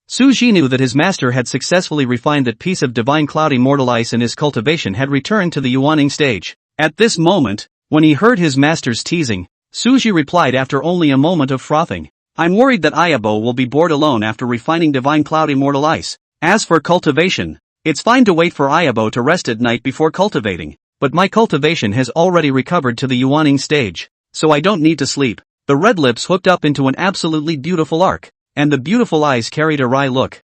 Suji knew that his master had successfully refined that piece of divine cloud immortal ice and his cultivation had returned to the Yuaning stage. At this moment, when he heard his master's teasing, Suji replied after only a moment of frothing, "I'm worried that Ayabo will be bored alone after refining divine cloud immortal ice. As for cultivation, it's fine to wait for Ayabo to rest at night before cultivating, but my cultivation has already recovered to the Yuaning stage, so I don't need to sleep." The red lips hooked up into an absolutely beautiful arc, and the beautiful eyes carried a wry look.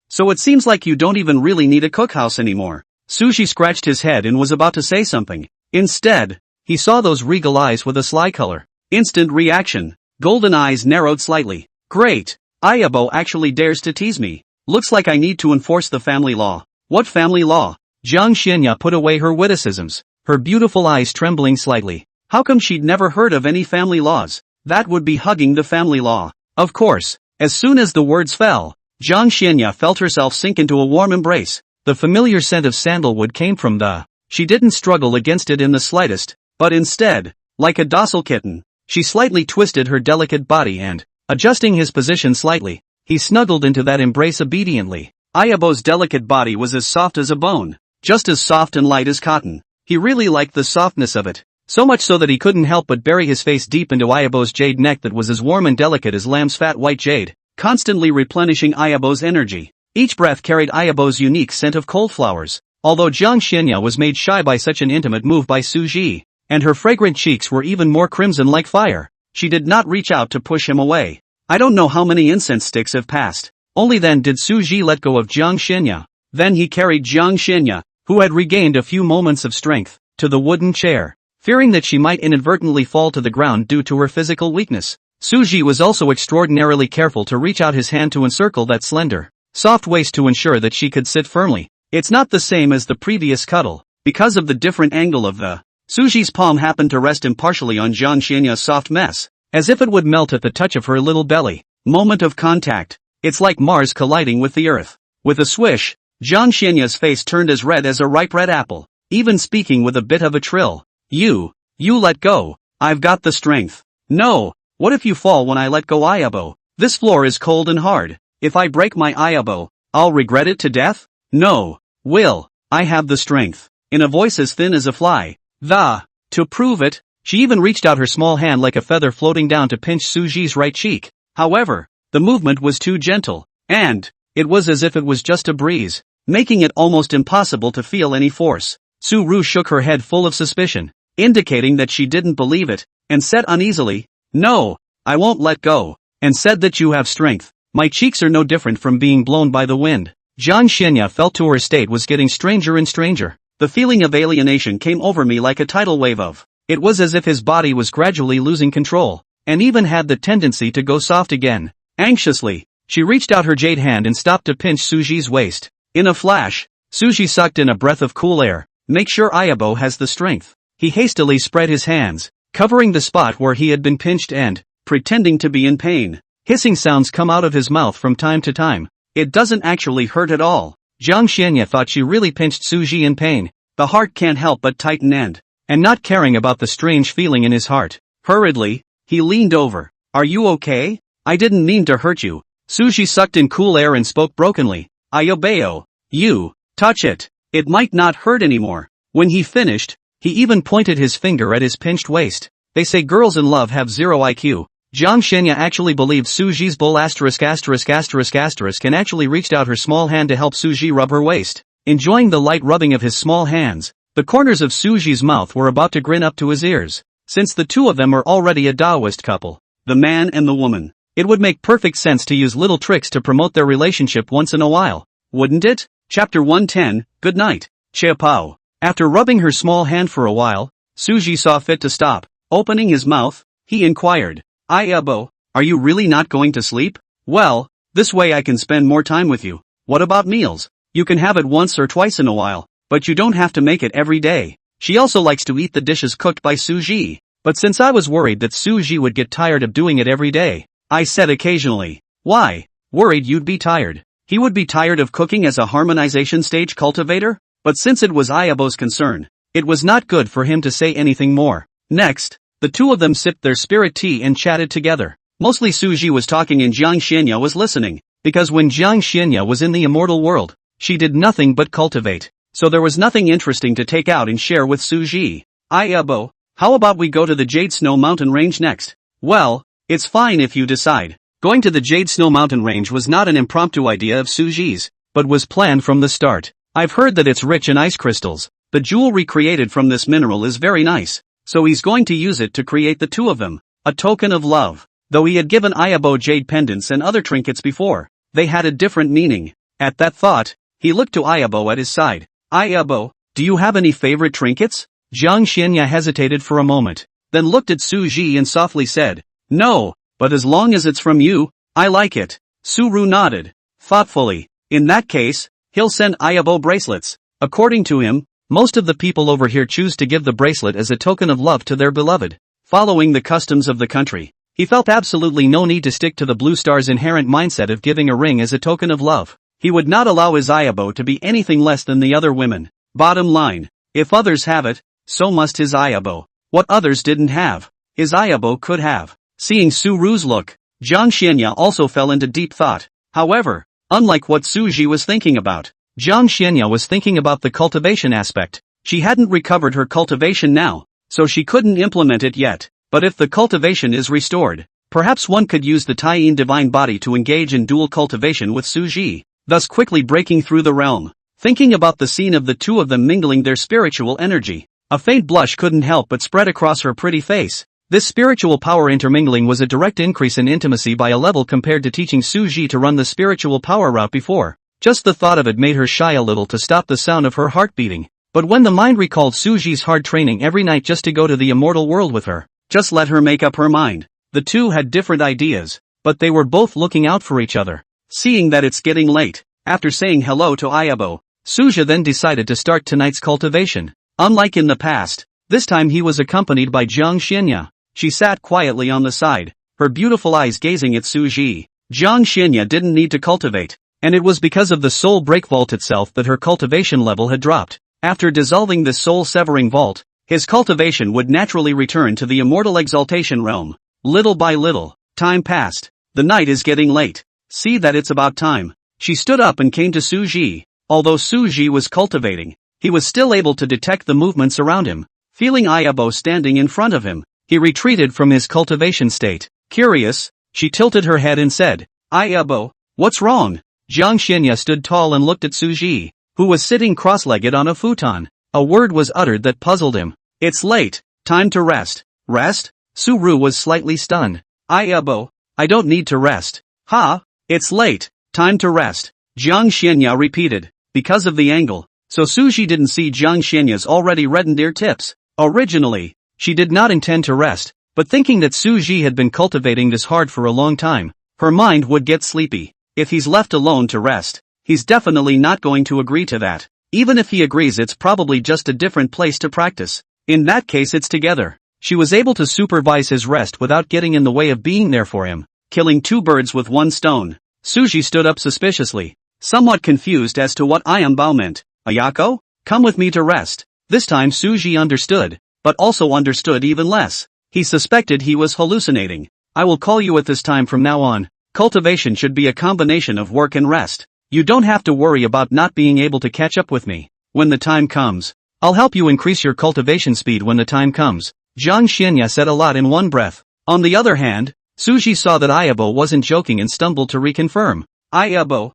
So it seems like you don't even really need a cookhouse anymore." Suji scratched his head and was about to say something. Instead, he saw those regal eyes with a sly color. Instant reaction. Golden eyes narrowed slightly. Great! Ayabo actually dares to tease me. Looks like I need to enforce the family law. What family law? Jiang Xianya put away her witticisms, her beautiful eyes trembling slightly. How come she'd never heard of any family laws? That would be hugging the family law. Of course, as soon as the words fell, Jiang Xianya felt herself sink into a warm embrace. The familiar scent of sandalwood came from the. She didn't struggle against it in the slightest, but instead, like a docile kitten, she slightly twisted her delicate body and, adjusting his position slightly, he snuggled into that embrace obediently. Ayabo's delicate body was as soft as a bone, just as soft and light as cotton. He really liked the softness of it, so much so that he couldn't help but bury his face deep into Ayabo's jade neck that was as warm and delicate as lamb's fat white jade, constantly replenishing Ayabo's energy. Each breath carried Ayabo's unique scent of cold flowers. Although Jiang Xianya was made shy by such an intimate move by Suji, and her fragrant cheeks were even more crimson like fire, she did not reach out to push him away. I don't know how many incense sticks have passed. Only then did Suji let go of Jiang Xianya. Then he carried Jiang Xianya, who had regained a few moments of strength, to the wooden chair. Fearing that she might inadvertently fall to the ground due to her physical weakness, Suji was also extraordinarily careful to reach out his hand to encircle that slender, soft waist to ensure that she could sit firmly. It's not the same as the previous cuddle, because of the different angle of the. Suji's palm happened to rest impartially on Jiang Xianya's soft mess, as if it would melt at the touch of her little belly. Moment of contact. It's like Mars colliding with the Earth. With a swish, Jiang Xianya's face turned as red as a ripe red apple, even speaking with a bit of a trill. You let go. I've got the strength. No, what if you fall when I let go, Ayabo? This floor is cold and hard. If I break my Ayabo, I'll regret it to death? No, Will, I have the strength. In a voice as thin as a fly. To prove it, she even reached out her small hand like a feather floating down to pinch Suji's right cheek. However, the movement was too gentle, and it was as if it was just a breeze, making it almost impossible to feel any force. Su-ru shook her head full of suspicion, indicating that she didn't believe it, and said uneasily, "No, I won't let go," and said that you have strength. My cheeks are no different from being blown by the wind. Jiang Xianya felt to her state was getting stranger and stranger. The feeling of alienation came over me like a tidal wave of. It was as if his body was gradually losing control, and even had the tendency to go soft again. Anxiously, she reached out her jade hand and stopped to pinch Suji's waist. In a flash, Suji sucked in a breath of cool air. Make sure Ayabo has the strength. He hastily spread his hands, covering the spot where he had been pinched and, pretending to be in pain. Hissing sounds come out of his mouth from time to time. It doesn't actually hurt at all. Jiang Xianya thought she really pinched Suji in pain. The heart can't help but tighten and not caring about the strange feeling in his heart. Hurriedly, he leaned over. Are you okay? I didn't mean to hurt you. Suji sucked in cool air and spoke brokenly. Ayobeo. You. Touch it. It might not hurt anymore. When he finished, he even pointed his finger at his pinched waist. They say girls in love have zero IQ. Jiang Xianya actually believed Suji's bull **** and actually reached out her small hand to help Suji rub her waist. Enjoying the light rubbing of his small hands, the corners of Suji's mouth were about to grin up to his ears. Since the two of them are already a Taoist couple, the man and the woman, it would make perfect sense to use little tricks to promote their relationship once in a while, wouldn't it? Chapter 110, Good night, Chiapao. After rubbing her small hand for a while, Suji saw fit to stop. Opening his mouth, he inquired, Ayabo, are you really not going to sleep? Well, this way I can spend more time with you. What about meals? You can have it once or twice in a while, but you don't have to make it every day. She also likes to eat the dishes cooked by Suji. But since I was worried that Suji would get tired of doing it every day, I said occasionally. Why? Worried you'd be tired. He would be tired of cooking as a harmonization stage cultivator? But since it was Ayabo's concern, it was not good for him to say anything more. Next, the two of them sipped their spirit tea and chatted together. Mostly Suji was talking and Jiang Xianya was listening, because when Jiang Xianya was in the immortal world, she did nothing but cultivate, so there was nothing interesting to take out and share with Suji. Ayabo, how about we go to the Jade Snow Mountain Range next? Well, it's fine if you decide. Going to the Jade Snow Mountain Range was not an impromptu idea of Suji's, but was planned from the start. I've heard that it's rich in ice crystals. The jewelry created from this mineral is very nice, so he's going to use it to create the two of them, a token of love. Though he had given Ayabo jade pendants and other trinkets before, they had a different meaning. At that thought, he looked to Ayabo at his side. Ayabo, do you have any favorite trinkets? Jiang Xianya hesitated for a moment, then looked at Suji and softly said, No, but as long as it's from you, I like it. Su-ru nodded, thoughtfully. In that case, he'll send Ayabo bracelets. According to him, most of the people over here choose to give the bracelet as a token of love to their beloved. Following the customs of the country, he felt absolutely no need to stick to the Blue Star's inherent mindset of giving a ring as a token of love. He would not allow his Ayabo to be anything less than the other women. Bottom line, if others have it, so must his Ayabo. What others didn't have, his Ayabo could have. Seeing Su-ru's look, Jiang Xianya also fell into deep thought. However, unlike what Suji was thinking about, Jiang Xianya was thinking about the cultivation aspect. She hadn't recovered her cultivation now, so she couldn't implement it yet. But if the cultivation is restored, perhaps one could use the Taiyin divine body to engage in dual cultivation with Suji, thus quickly breaking through the realm. Thinking about the scene of the two of them mingling their spiritual energy, a faint blush couldn't help but spread across her pretty face. This spiritual power intermingling was a direct increase in intimacy by a level compared to teaching Suji to run the spiritual power route before. Just the thought of it made her shy a little to stop the sound of her heart beating. But when the mind recalled Suji's hard training every night just to go to the immortal world with her, just let her make up her mind. The two had different ideas, but they were both looking out for each other. Seeing that it's getting late, after saying hello to Ayabo, Suja then decided to start tonight's cultivation. Unlike in the past, this time he was accompanied by Jiang Xianya. She sat quietly on the side, her beautiful eyes gazing at Suji. Jiang Xianya didn't need to cultivate, and it was because of the soul break vault itself that her cultivation level had dropped. After dissolving this soul-severing vault, his cultivation would naturally return to the immortal exaltation realm. Little by little, time passed. The night is getting late. See that it's about time. She stood up and came to Suji. Although Suji was cultivating, he was still able to detect the movements around him. Feeling Ayabo standing in front of him, he retreated from his cultivation state. Curious, she tilted her head and said, Ayabo, what's wrong? Jiang Xianya stood tall and looked at Suji, who was sitting cross-legged on a futon. A word was uttered that puzzled him. It's late. Time to rest. Rest? Su-ru was slightly stunned. Ayabo. I don't need to rest. Ha? It's late. Time to rest. Jiang Xianya repeated. Because of the angle. So Suji didn't see Jiang Xianya's already reddened ear tips. Originally, she did not intend to rest, but thinking that Suji had been cultivating this hard for a long time, her mind would get sleepy. If he's left alone to rest, he's definitely not going to agree to that. Even if he agrees, it's probably just a different place to practice. In that case, it's together. She was able to supervise his rest without getting in the way of being there for him, killing two birds with one stone. Suji stood up suspiciously, somewhat confused as to what Ayambao meant. Ayako? Come with me to rest. This time Suji understood, but also understood even less. He suspected he was hallucinating. I will call you at this time from now on. Cultivation should be a combination of work and rest. You don't have to worry about not being able to catch up with me. When the time comes, I'll help you increase your cultivation speed when the time comes. Jiang Xianya said a lot in one breath. On the other hand, Suji saw that Ayabo wasn't joking and stumbled to reconfirm. Ayabo,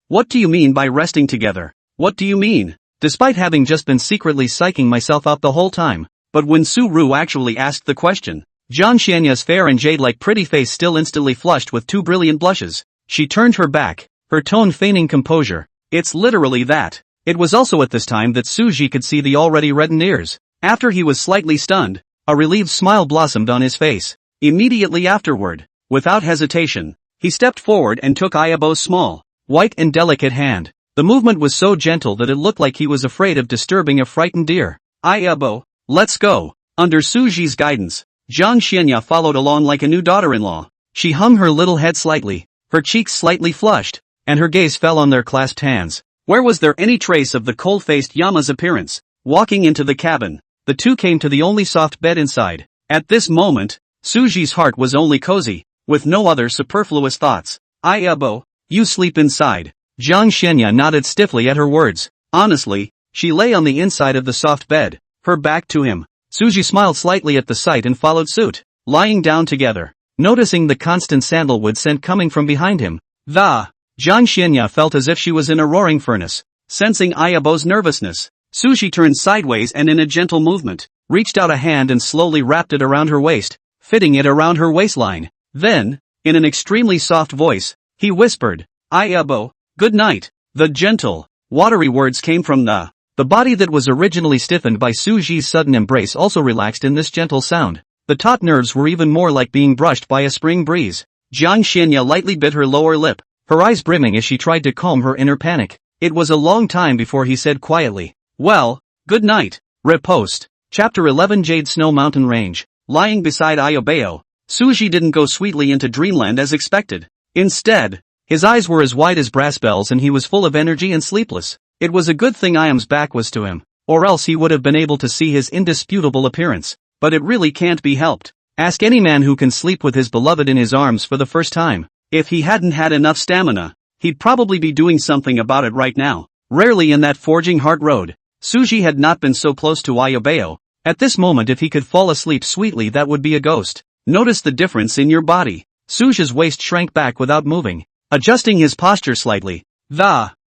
what do you mean by resting together? What do you mean? Despite having just been secretly psyching myself out the whole time. But when Su-ru actually asked the question, Jiang Xianya's fair and jade-like pretty face still instantly flushed with two brilliant blushes. She turned her back, her tone feigning composure. It's literally that. It was also at this time that Suji could see the already reddened ears. After he was slightly stunned, a relieved smile blossomed on his face. Immediately afterward, without hesitation, he stepped forward and took Ayabo's small, white and delicate hand. The movement was so gentle that it looked like he was afraid of disturbing a frightened deer. Ayabo, let's go. Under Suji's guidance, Jiang Xianya followed along like a new daughter-in-law. She hung her little head slightly, her cheeks slightly flushed, and her gaze fell on their clasped hands. Where was there any trace of the cold-faced Yama's appearance? Walking into the cabin, the two came to the only soft bed inside. At this moment, Suji's heart was only cozy, with no other superfluous thoughts. Ayabo, you sleep inside. Jiang Xianya nodded stiffly at her words. Honestly, she lay on the inside of the soft bed, her back to him. Suji smiled slightly at the sight and followed suit, lying down together. Noticing the constant sandalwood scent coming from behind him, Jiang Xianya felt as if she was in a roaring furnace. Sensing Ayabo's nervousness, Suji turned sideways and in a gentle movement, reached out a hand and slowly wrapped it around her waist, fitting it around her waistline. Then, in an extremely soft voice, he whispered, Ayabo, good night. The gentle, watery words came from the body that was originally stiffened by Suji's sudden embrace also relaxed in this gentle sound. The taut nerves were even more like being brushed by a spring breeze. Jiang Xianya lightly bit her lower lip, her eyes brimming as she tried to calm her inner panic. It was a long time before he said quietly, well, good night. Riposte. Chapter 11 Jade Snow Mountain Range. Lying beside Ayobeo, Suji didn't go sweetly into dreamland as expected. Instead, his eyes were as wide as brass bells and he was full of energy and sleepless. It was a good thing Iam's back was to him, or else he would have been able to see his indisputable appearance. But it really can't be helped. Ask any man who can sleep with his beloved in his arms for the first time. If he hadn't had enough stamina, he'd probably be doing something about it right now. Rarely in that forging heart road, Suji had not been so close to Ayobeo. At this moment if he could fall asleep sweetly that would be a ghost. Notice the difference in your body. Suji's waist shrank back without moving, adjusting his posture slightly.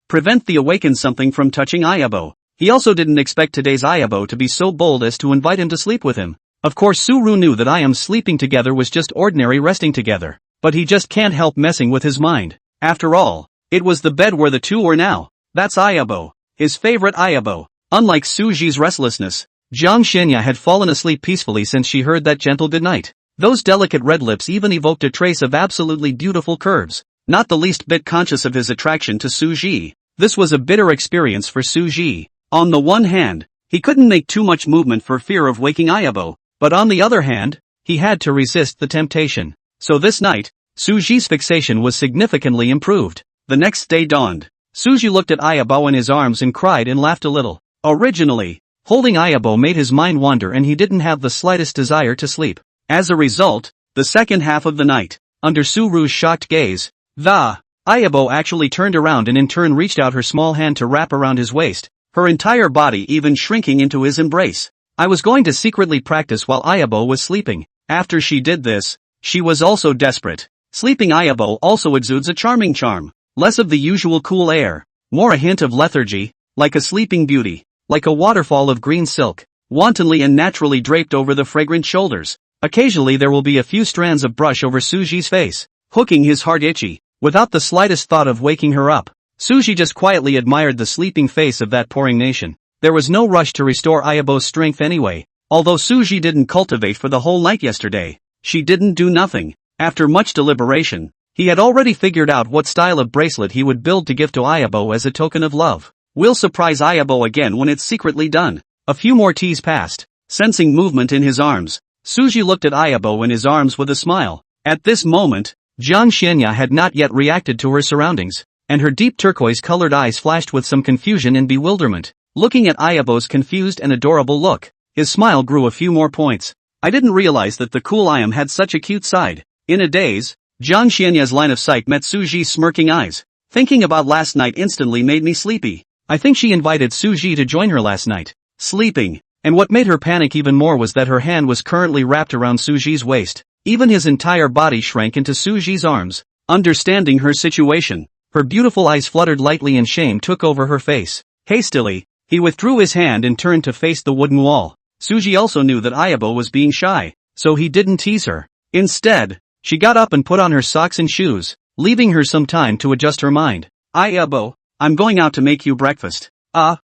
Prevent the awakened something from touching Ayabo. He also didn't expect today's Ayabo to be so bold as to invite him to sleep with him. Of course Su-ru knew that Iam sleeping together was just ordinary resting together, but he just can't help messing with his mind. After all, it was the bed where the two were now. That's Ayabo, his favorite Ayabo. Unlike Suji's restlessness, Jiang Xianya had fallen asleep peacefully since she heard that gentle goodnight. Those delicate red lips even evoked a trace of absolutely beautiful curves. Not the least bit conscious of his attraction to Suji, this was a bitter experience for Suji. On the one hand, he couldn't make too much movement for fear of waking Ayabo, but on the other hand, he had to resist the temptation. So this night, Suji's fixation was significantly improved. The next day dawned. Suji looked at Ayabo in his arms and cried and laughed a little. Originally, holding Ayabo made his mind wander and he didn't have the slightest desire to sleep. As a result, the second half of the night, under Su-ru's shocked gaze, Ayabo actually turned around and in turn reached out her small hand to wrap around his waist, her entire body even shrinking into his embrace. I was going to secretly practice while Ayabo was sleeping. After she did this, she was also desperate. Sleeping Ayabo also exudes a charming charm, less of the usual cool air, more a hint of lethargy, like a sleeping beauty. like a waterfall of green silk, wantonly and naturally draped over the fragrant shoulders. Occasionally there will be a few strands of brush over Suji's face, hooking his heart itchy. Without the slightest thought of waking her up, Suji just quietly admired the sleeping face of that pouring nation. There was no rush to restore Ayabo's strength anyway. Although Suji didn't cultivate for the whole night yesterday, she didn't do nothing. After much deliberation, he had already figured out what style of bracelet he would build to give to Ayabo as a token of love. We'll surprise Ayabo again when it's secretly done. A few more teas passed. Sensing movement in his arms, Suji looked at Ayabo in his arms with a smile. At this moment, Jiang Xianya had not yet reacted to her surroundings, and her deep turquoise-colored eyes flashed with some confusion and bewilderment. Looking at Ayabo's confused and adorable look, his smile grew a few more points. I didn't realize that the cool Ayam had such a cute side. In a daze, Jiang Xianya's line of sight met Suji's smirking eyes. Thinking about last night instantly made me sleepy. I think she invited Suji to join her last night. Sleeping. And what made her panic even more was that her hand was currently wrapped around Suji's waist. Even his entire body shrank into Suji's arms. Understanding her situation, her beautiful eyes fluttered lightly and shame took over her face. Hastily, he withdrew his hand and turned to face the wooden wall. Suji also knew that Ayabo was being shy, so he didn't tease her. Instead, she got up and put on her socks and shoes, leaving her some time to adjust her mind. Ayabo, I'm going out to make you breakfast.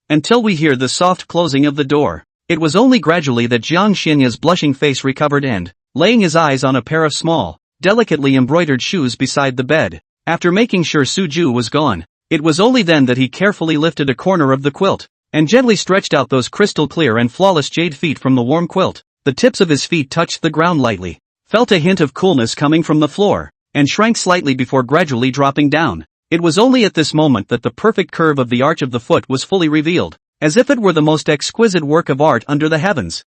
Until we hear the soft closing of the door. It was only gradually that Jiang Xianya's blushing face recovered and, laying his eyes on a pair of small, delicately embroidered shoes beside the bed, after making sure Suju was gone, it was only then that he carefully lifted a corner of the quilt, and gently stretched out those crystal clear and flawless jade feet from the warm quilt. The tips of his feet touched the ground lightly, felt a hint of coolness coming from the floor, and shrank slightly before gradually dropping down. It was only at this moment that the perfect curve of the arch of the foot was fully revealed, as if it were the most exquisite work of art under the heavens.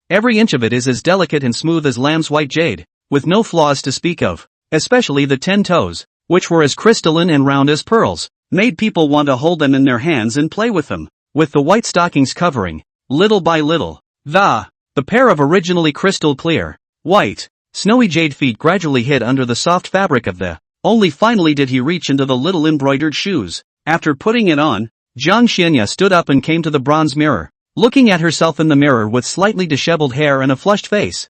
Every inch of it is as delicate and smooth as lamb's white jade, with no flaws to speak of, especially the 10 toes, which were as crystalline and round as pearls, made people want to hold them in their hands and play with them, with the white stockings covering, little by little, the pair of originally crystal clear, white, snowy jade feet gradually hid under the soft fabric of the, only finally did he reach into the little embroidered shoes. After putting it on, Jiang Xianya stood up and came to the bronze mirror, looking at herself in the mirror with slightly disheveled hair and a flushed face.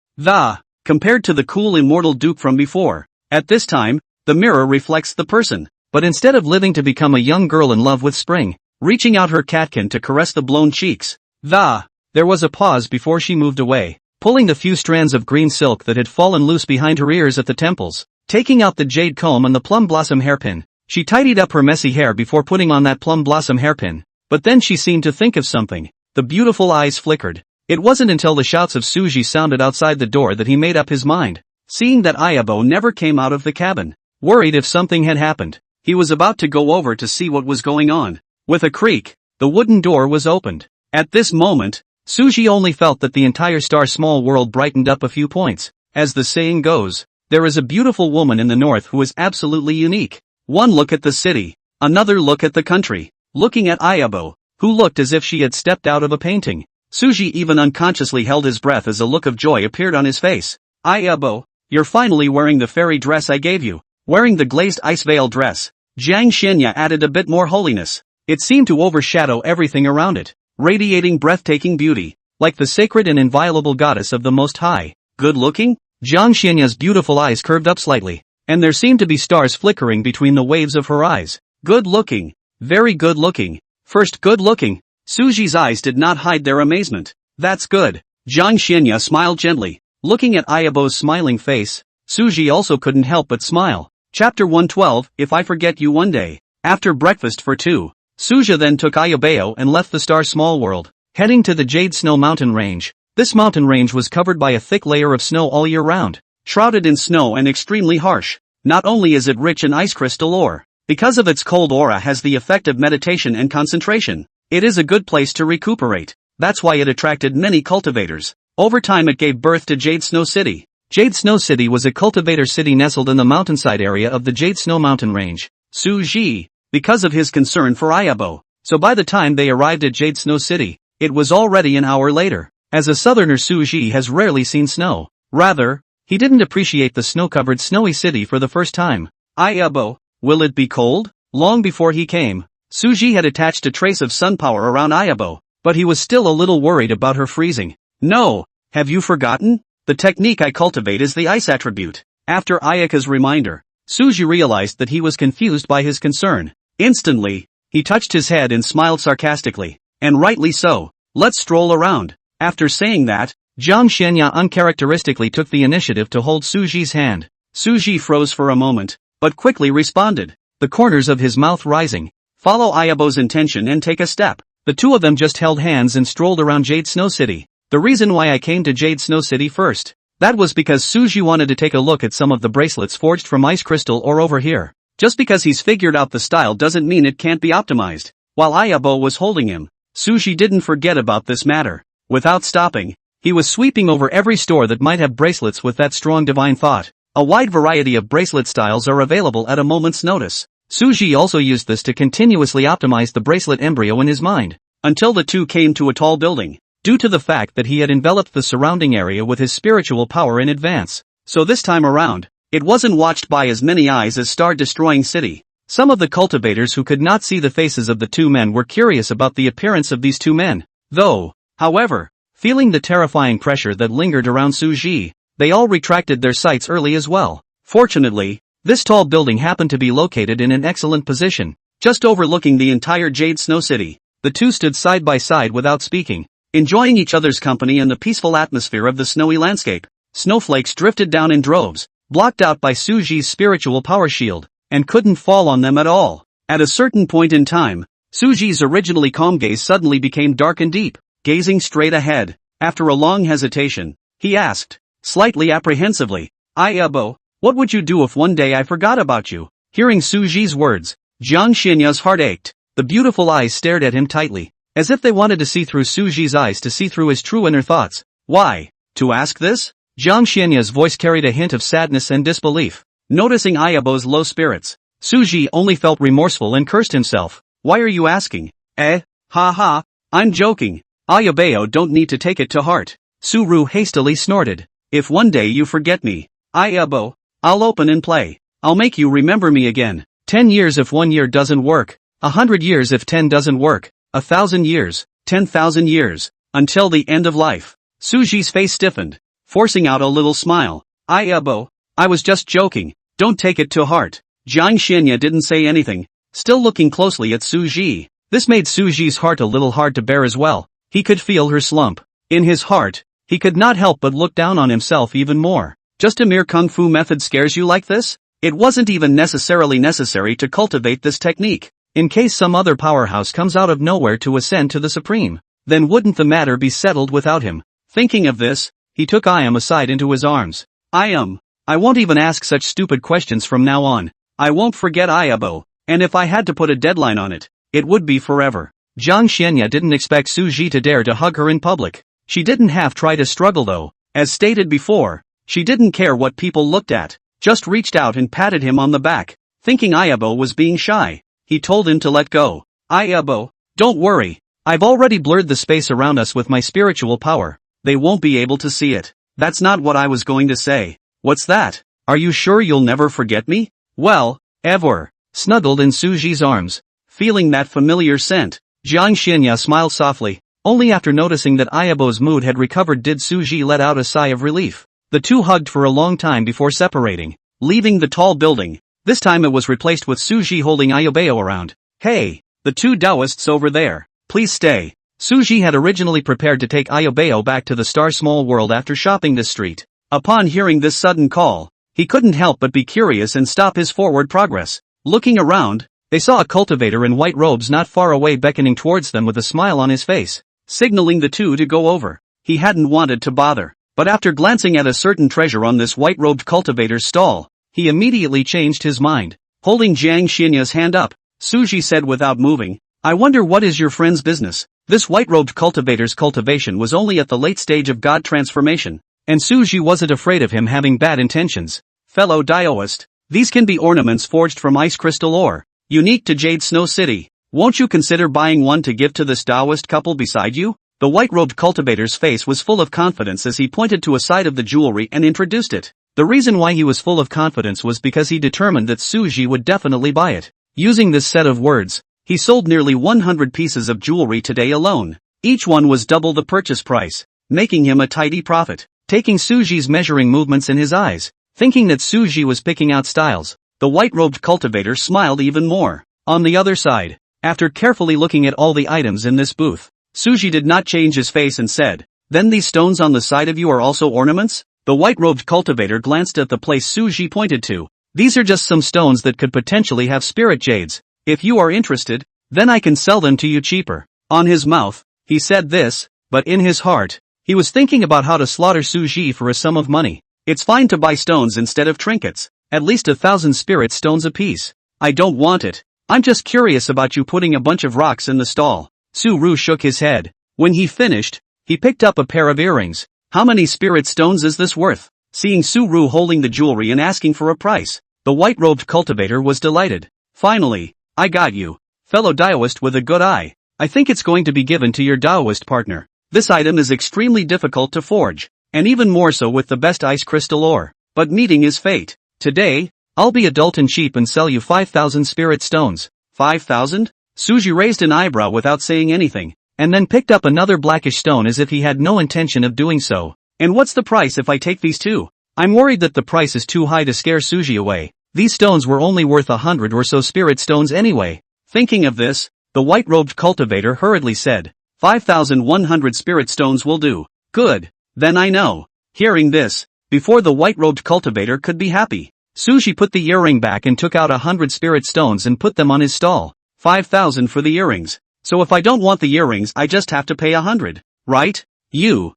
Compared to the cool immortal dupe from before, at this time, the mirror reflects the person, but instead of living to become a young girl in love with spring, reaching out her catkin to caress the blown cheeks, there was a pause before she moved away, pulling the few strands of green silk that had fallen loose behind her ears at the temples, taking out the jade comb and the plum blossom hairpin. She tidied up her messy hair before putting on that plum blossom hairpin, but then she seemed to think of something. The beautiful eyes flickered. It wasn't until the shouts of Suji sounded outside the door that he made up his mind. Seeing that Ayabo never came out of the cabin, worried if something had happened, he was about to go over to see what was going on. With a creak, the wooden door was opened. At this moment, Suji only felt that the entire small world brightened up a few points. As the saying goes, there is a beautiful woman in the north who is absolutely unique. One look at the city, another look at the country. Looking at Ayabo, who looked as if she had stepped out of a painting, Suji even unconsciously held his breath as a look of joy appeared on his face. Ayabo, you're finally wearing the fairy dress I gave you. Wearing the glazed ice veil dress, Jiang Xianya added a bit more holiness. It seemed to overshadow everything around it, radiating breathtaking beauty, like the sacred and inviolable goddess of the Most High. Good looking? Jiang Xianya's beautiful eyes curved up slightly, and there seemed to be stars flickering between the waves of her eyes. Good looking. Very good looking. First good looking. Suji's eyes did not hide their amazement. That's good. Jiang Xianya smiled gently. Looking at Ayabo's smiling face, Suji also couldn't help but smile. Chapter 112, If I Forget You One Day. After breakfast for two, Suja then took Ayabeo and left the small world, heading to the Jade Snow mountain range. This mountain range was covered by a thick layer of snow all year round, shrouded in snow and extremely harsh. Not only is it rich in ice crystal ore, because of its cold aura has the effect of meditation and concentration, it is a good place to recuperate. That's why it attracted many cultivators. Over time it gave birth to Jade Snow City. Jade Snow City was a cultivator city nestled in the mountainside area of the Jade Snow mountain range. Suji, because of his concern for Ayabo, so by the time they arrived at Jade Snow City, it was already an hour later. As a southerner, Suji has rarely seen snow. Rather, he didn't appreciate the snow-covered snowy city for the first time. Ayabo, will it be cold? Long before he came, Suji had attached a trace of sun power around Ayabo, but he was still a little worried about her freezing. No, have you forgotten? The technique I cultivate is the ice attribute. After Ayaka's reminder, Suji realized that he was confused by his concern. Instantly, he touched his head and smiled sarcastically. And rightly so. Let's stroll around. After saying that, Jiang Xianya uncharacteristically took the initiative to hold Suji's hand. Suji froze for a moment, but quickly responded, the corners of his mouth rising. Follow Ayabo's intention and take a step. The two of them just held hands and strolled around Jade Snow City. The reason why I came to Jade Snow City first. That was because Suji wanted to take a look at some of the bracelets forged from ice crystal or over here. Just because he's figured out the style doesn't mean it can't be optimized. While Ayabo was holding him, Suji didn't forget about this matter. Without stopping, he was sweeping over every store that might have bracelets with that strong divine thought. A wide variety of bracelet styles are available at a moment's notice. Suji also used this to continuously optimize the bracelet embryo in his mind, until the two came to a tall building. Due to the fact that he had enveloped the surrounding area with his spiritual power in advance. So this time around, it wasn't watched by as many eyes as Star-Destroying City. Some of the cultivators who could not see the faces of the two men were curious about the appearance of these two men. Though, however, feeling the terrifying pressure that lingered around Suji, they all retracted their sights early as well. Fortunately, this tall building happened to be located in an excellent position, just overlooking the entire Jade Snow City. The two stood side by side without speaking, enjoying each other's company in the peaceful atmosphere of the snowy landscape. Snowflakes drifted down in droves, blocked out by Suji's spiritual power shield, and couldn't fall on them at all. At a certain point in time, Suji's originally calm gaze suddenly became dark and deep. Gazing straight ahead, after a long hesitation, he asked, slightly apprehensively, Ayabo, what would you do if one day I forgot about you? Hearing Suji's words, Jiang Xinya's heart ached. The beautiful eyes stared at him tightly, as if they wanted to see through Suji's eyes to see through his true inner thoughts. Why? To ask this? Jiang Xianya's voice carried a hint of sadness and disbelief. Noticing Ayabo's low spirits, Suji only felt remorseful and cursed himself. Why are you asking? Ha ha, I'm joking. Ayabeo don't need to take it to heart. Suru hastily snorted. If one day you forget me, Ayabo, I'll open and play. I'll make you remember me again. 10 years if 1 year doesn't work. 100 years if 10 doesn't work. 1,000 years, 10,000 years, until the end of life. Suji's face stiffened, forcing out a little smile. Ayabo, I was just joking, don't take it to heart. Jiang Xianya didn't say anything, still looking closely at Suji. This made Suji's heart a little hard to bear as well. He could feel her slump. In his heart, he could not help but look down on himself even more. Just a mere kung fu method scares you like this? It wasn't even necessarily necessary to cultivate this technique. In case some other powerhouse comes out of nowhere to ascend to the supreme, then wouldn't the matter be settled without him? Thinking of this, he took Ayam aside into his arms. Ayam, I won't even ask such stupid questions from now on. I won't forget Ayabo, and if I had to put a deadline on it, it would be forever. Jiang Xianya didn't expect Suji to dare to hug her in public. She didn't have try to struggle though. As stated before, she didn't care what people looked at, just reached out and patted him on the back. Thinking Ayabo was being shy, he told him to let go. Ayabo, don't worry. I've already blurred the space around us with my spiritual power. They won't be able to see it. That's not what I was going to say. What's that? Are you sure you'll never forget me? Well, ever. Snuggled in Suji's arms, feeling that familiar scent, Jiang Xianya smiled softly. Only after noticing that Ayabo's mood had recovered did Suji let out a sigh of relief. The two hugged for a long time before separating, leaving the tall building. This time it was replaced with Suji holding Ayabeo around. Hey, the two Taoists over there, please stay. Suji had originally prepared to take Ayabeo back to the Star Small World after shopping this street. Upon hearing this sudden call, he couldn't help but be curious and stop his forward progress. Looking around, they saw a cultivator in white robes not far away beckoning towards them with a smile on his face, signaling the two to go over. He hadn't wanted to bother, but after glancing at a certain treasure on this white-robed cultivator's stall, he immediately changed his mind. Holding Jiang Xinya's hand up, Suji said without moving, I wonder what is your friend's business? This white-robed cultivator's cultivation was only at the late stage of god transformation, and Suji wasn't afraid of him having bad intentions. Fellow Taoist, these can be ornaments forged from ice crystal ore, unique to Jade Snow City. Won't you consider buying one to give to this Taoist couple beside you? The white-robed cultivator's face was full of confidence as he pointed to a side of the jewelry and introduced it. The reason why he was full of confidence was because he determined that Suji would definitely buy it. Using this set of words, He sold nearly 100 pieces of jewelry today alone. Each one was double the purchase price, making him a tidy profit. Taking Suji's measuring movements in his eyes, thinking that Suji was picking out styles, the white-robed cultivator smiled even more. On the other side, after carefully looking at all the items in this booth, Suji did not change his face and said, "Then these stones on the side of you are also ornaments?" The white-robed cultivator glanced at the place Suji pointed to. "These are just some stones that could potentially have spirit jades. If you are interested, then I can sell them to you cheaper." On his mouth, he said this, but in his heart, he was thinking about how to slaughter Suji for a sum of money. It's fine to buy stones instead of trinkets, at least 1,000 spirit stones apiece. "I don't want it. I'm just curious about you putting a bunch of rocks in the stall." Su-Ru shook his head. When he finished, he picked up a pair of earrings. "How many spirit stones is this worth?" Seeing Su-Ru holding the jewelry and asking for a price, the white-robed cultivator was delighted. "Finally, I got you, fellow Daoist with a good eye. I think it's going to be given to your Daoist partner. This item is extremely difficult to forge, and even more so with the best ice crystal ore. But meeting is fate. Today, I'll be adult and cheap and sell you 5,000 spirit stones." 5,000? Suji raised an eyebrow without saying anything, and then picked up another blackish stone as if he had no intention of doing so. "And what's the price if I take these too?" I'm worried that the price is too high to scare Suji away. These stones were only worth 100 or so spirit stones anyway. Thinking of this, the white-robed cultivator hurriedly said, 5,100 spirit stones will do. "Good, then I know." Hearing this, before the white-robed cultivator could be happy, Suji put the earring back and took out 100 spirit stones and put them on his stall. 5,000 for the earrings. So if I don't want the earrings I just have to pay 100, right? The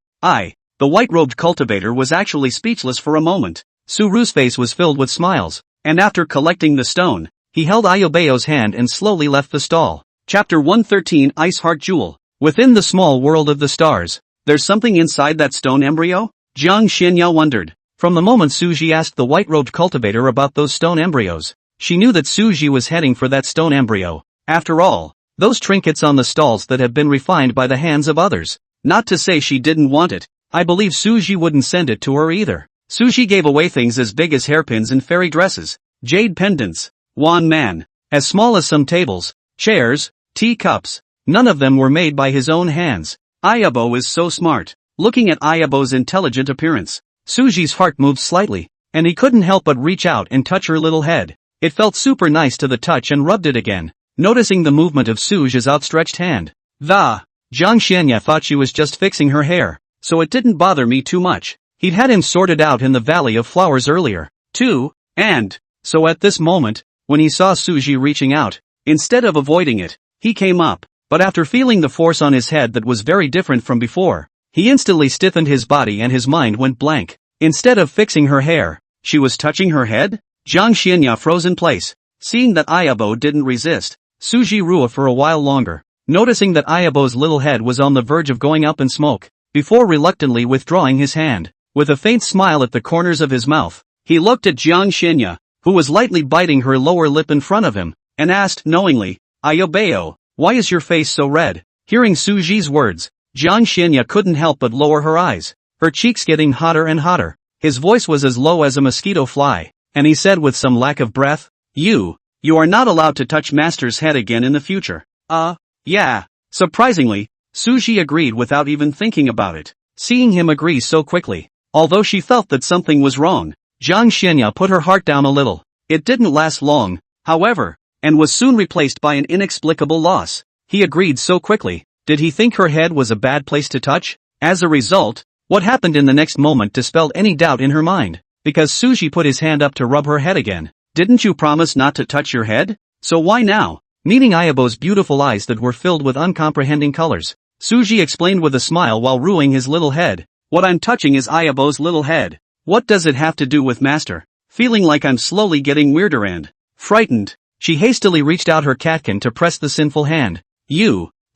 white-robed cultivator was actually speechless for a moment. Su-Ru's face was filled with smiles, and after collecting the stone, he held Ayobeo's hand and slowly left the stall. Chapter 113 Ice Heart Jewel. Within the small world of the stars, there's something inside that stone embryo? Jiang Xianya wondered. From the moment Suji asked the white-robed cultivator about those stone embryos, she knew that Suji was heading for that stone embryo. After all, those trinkets on the stalls that have been refined by the hands of others. Not to say she didn't want it, I believe Suji wouldn't send it to her either. Suji gave away things as big as hairpins and fairy dresses, jade pendants, wan man, as small as some tables, chairs, tea cups. None of them were made by his own hands. Ayabo is so smart. Looking at Ayabo's intelligent appearance, Suji's heart moved slightly, and he couldn't help but reach out and touch her little head. It felt super nice to the touch and rubbed it again, noticing the movement of Suji's outstretched hand. Jiang Xianya thought she was just fixing her hair, so it didn't bother me too much. He'd had him sorted out in the Valley of Flowers earlier, too, and so at this moment, when he saw Suji reaching out, instead of avoiding it, he came up, but after feeling the force on his head that was very different from before, he instantly stiffened his body and his mind went blank. Instead of fixing her hair, she was touching her head? Jiang Xianya froze in place. Seeing that Ayabo didn't resist, Suji rua for a while longer, noticing that Ayabo's little head was on the verge of going up in smoke, before reluctantly withdrawing his hand. With a faint smile at the corners of his mouth, he looked at Jiang Xianya, who was lightly biting her lower lip in front of him, and asked knowingly, "Ayobeo, why is your face so red?" Hearing Suji's words, Jiang Xianya couldn't help but lower her eyes, her cheeks getting hotter and hotter. His voice was as low as a mosquito fly, and he said with some lack of breath, You are not allowed to touch Master's head again in the future." Yeah. Surprisingly, Suji agreed without even thinking about it. Seeing him agree so quickly, although she felt that something was wrong, Jiang Xianya put her heart down a little. It didn't last long, however, and was soon replaced by an inexplicable loss. He agreed so quickly. Did he think her head was a bad place to touch? As a result, what happened in the next moment dispelled any doubt in her mind, because Suji put his hand up to rub her head again. "Didn't you promise not to touch your head? So why now?" Meeting Ayabo's beautiful eyes that were filled with uncomprehending colors, Suji explained with a smile while ruining his little head. "What I'm touching is Ayabo's little head. What does it have to do with Master?" Feeling like I'm slowly getting weirder and frightened, she hastily reached out her catkin to press the sinful hand.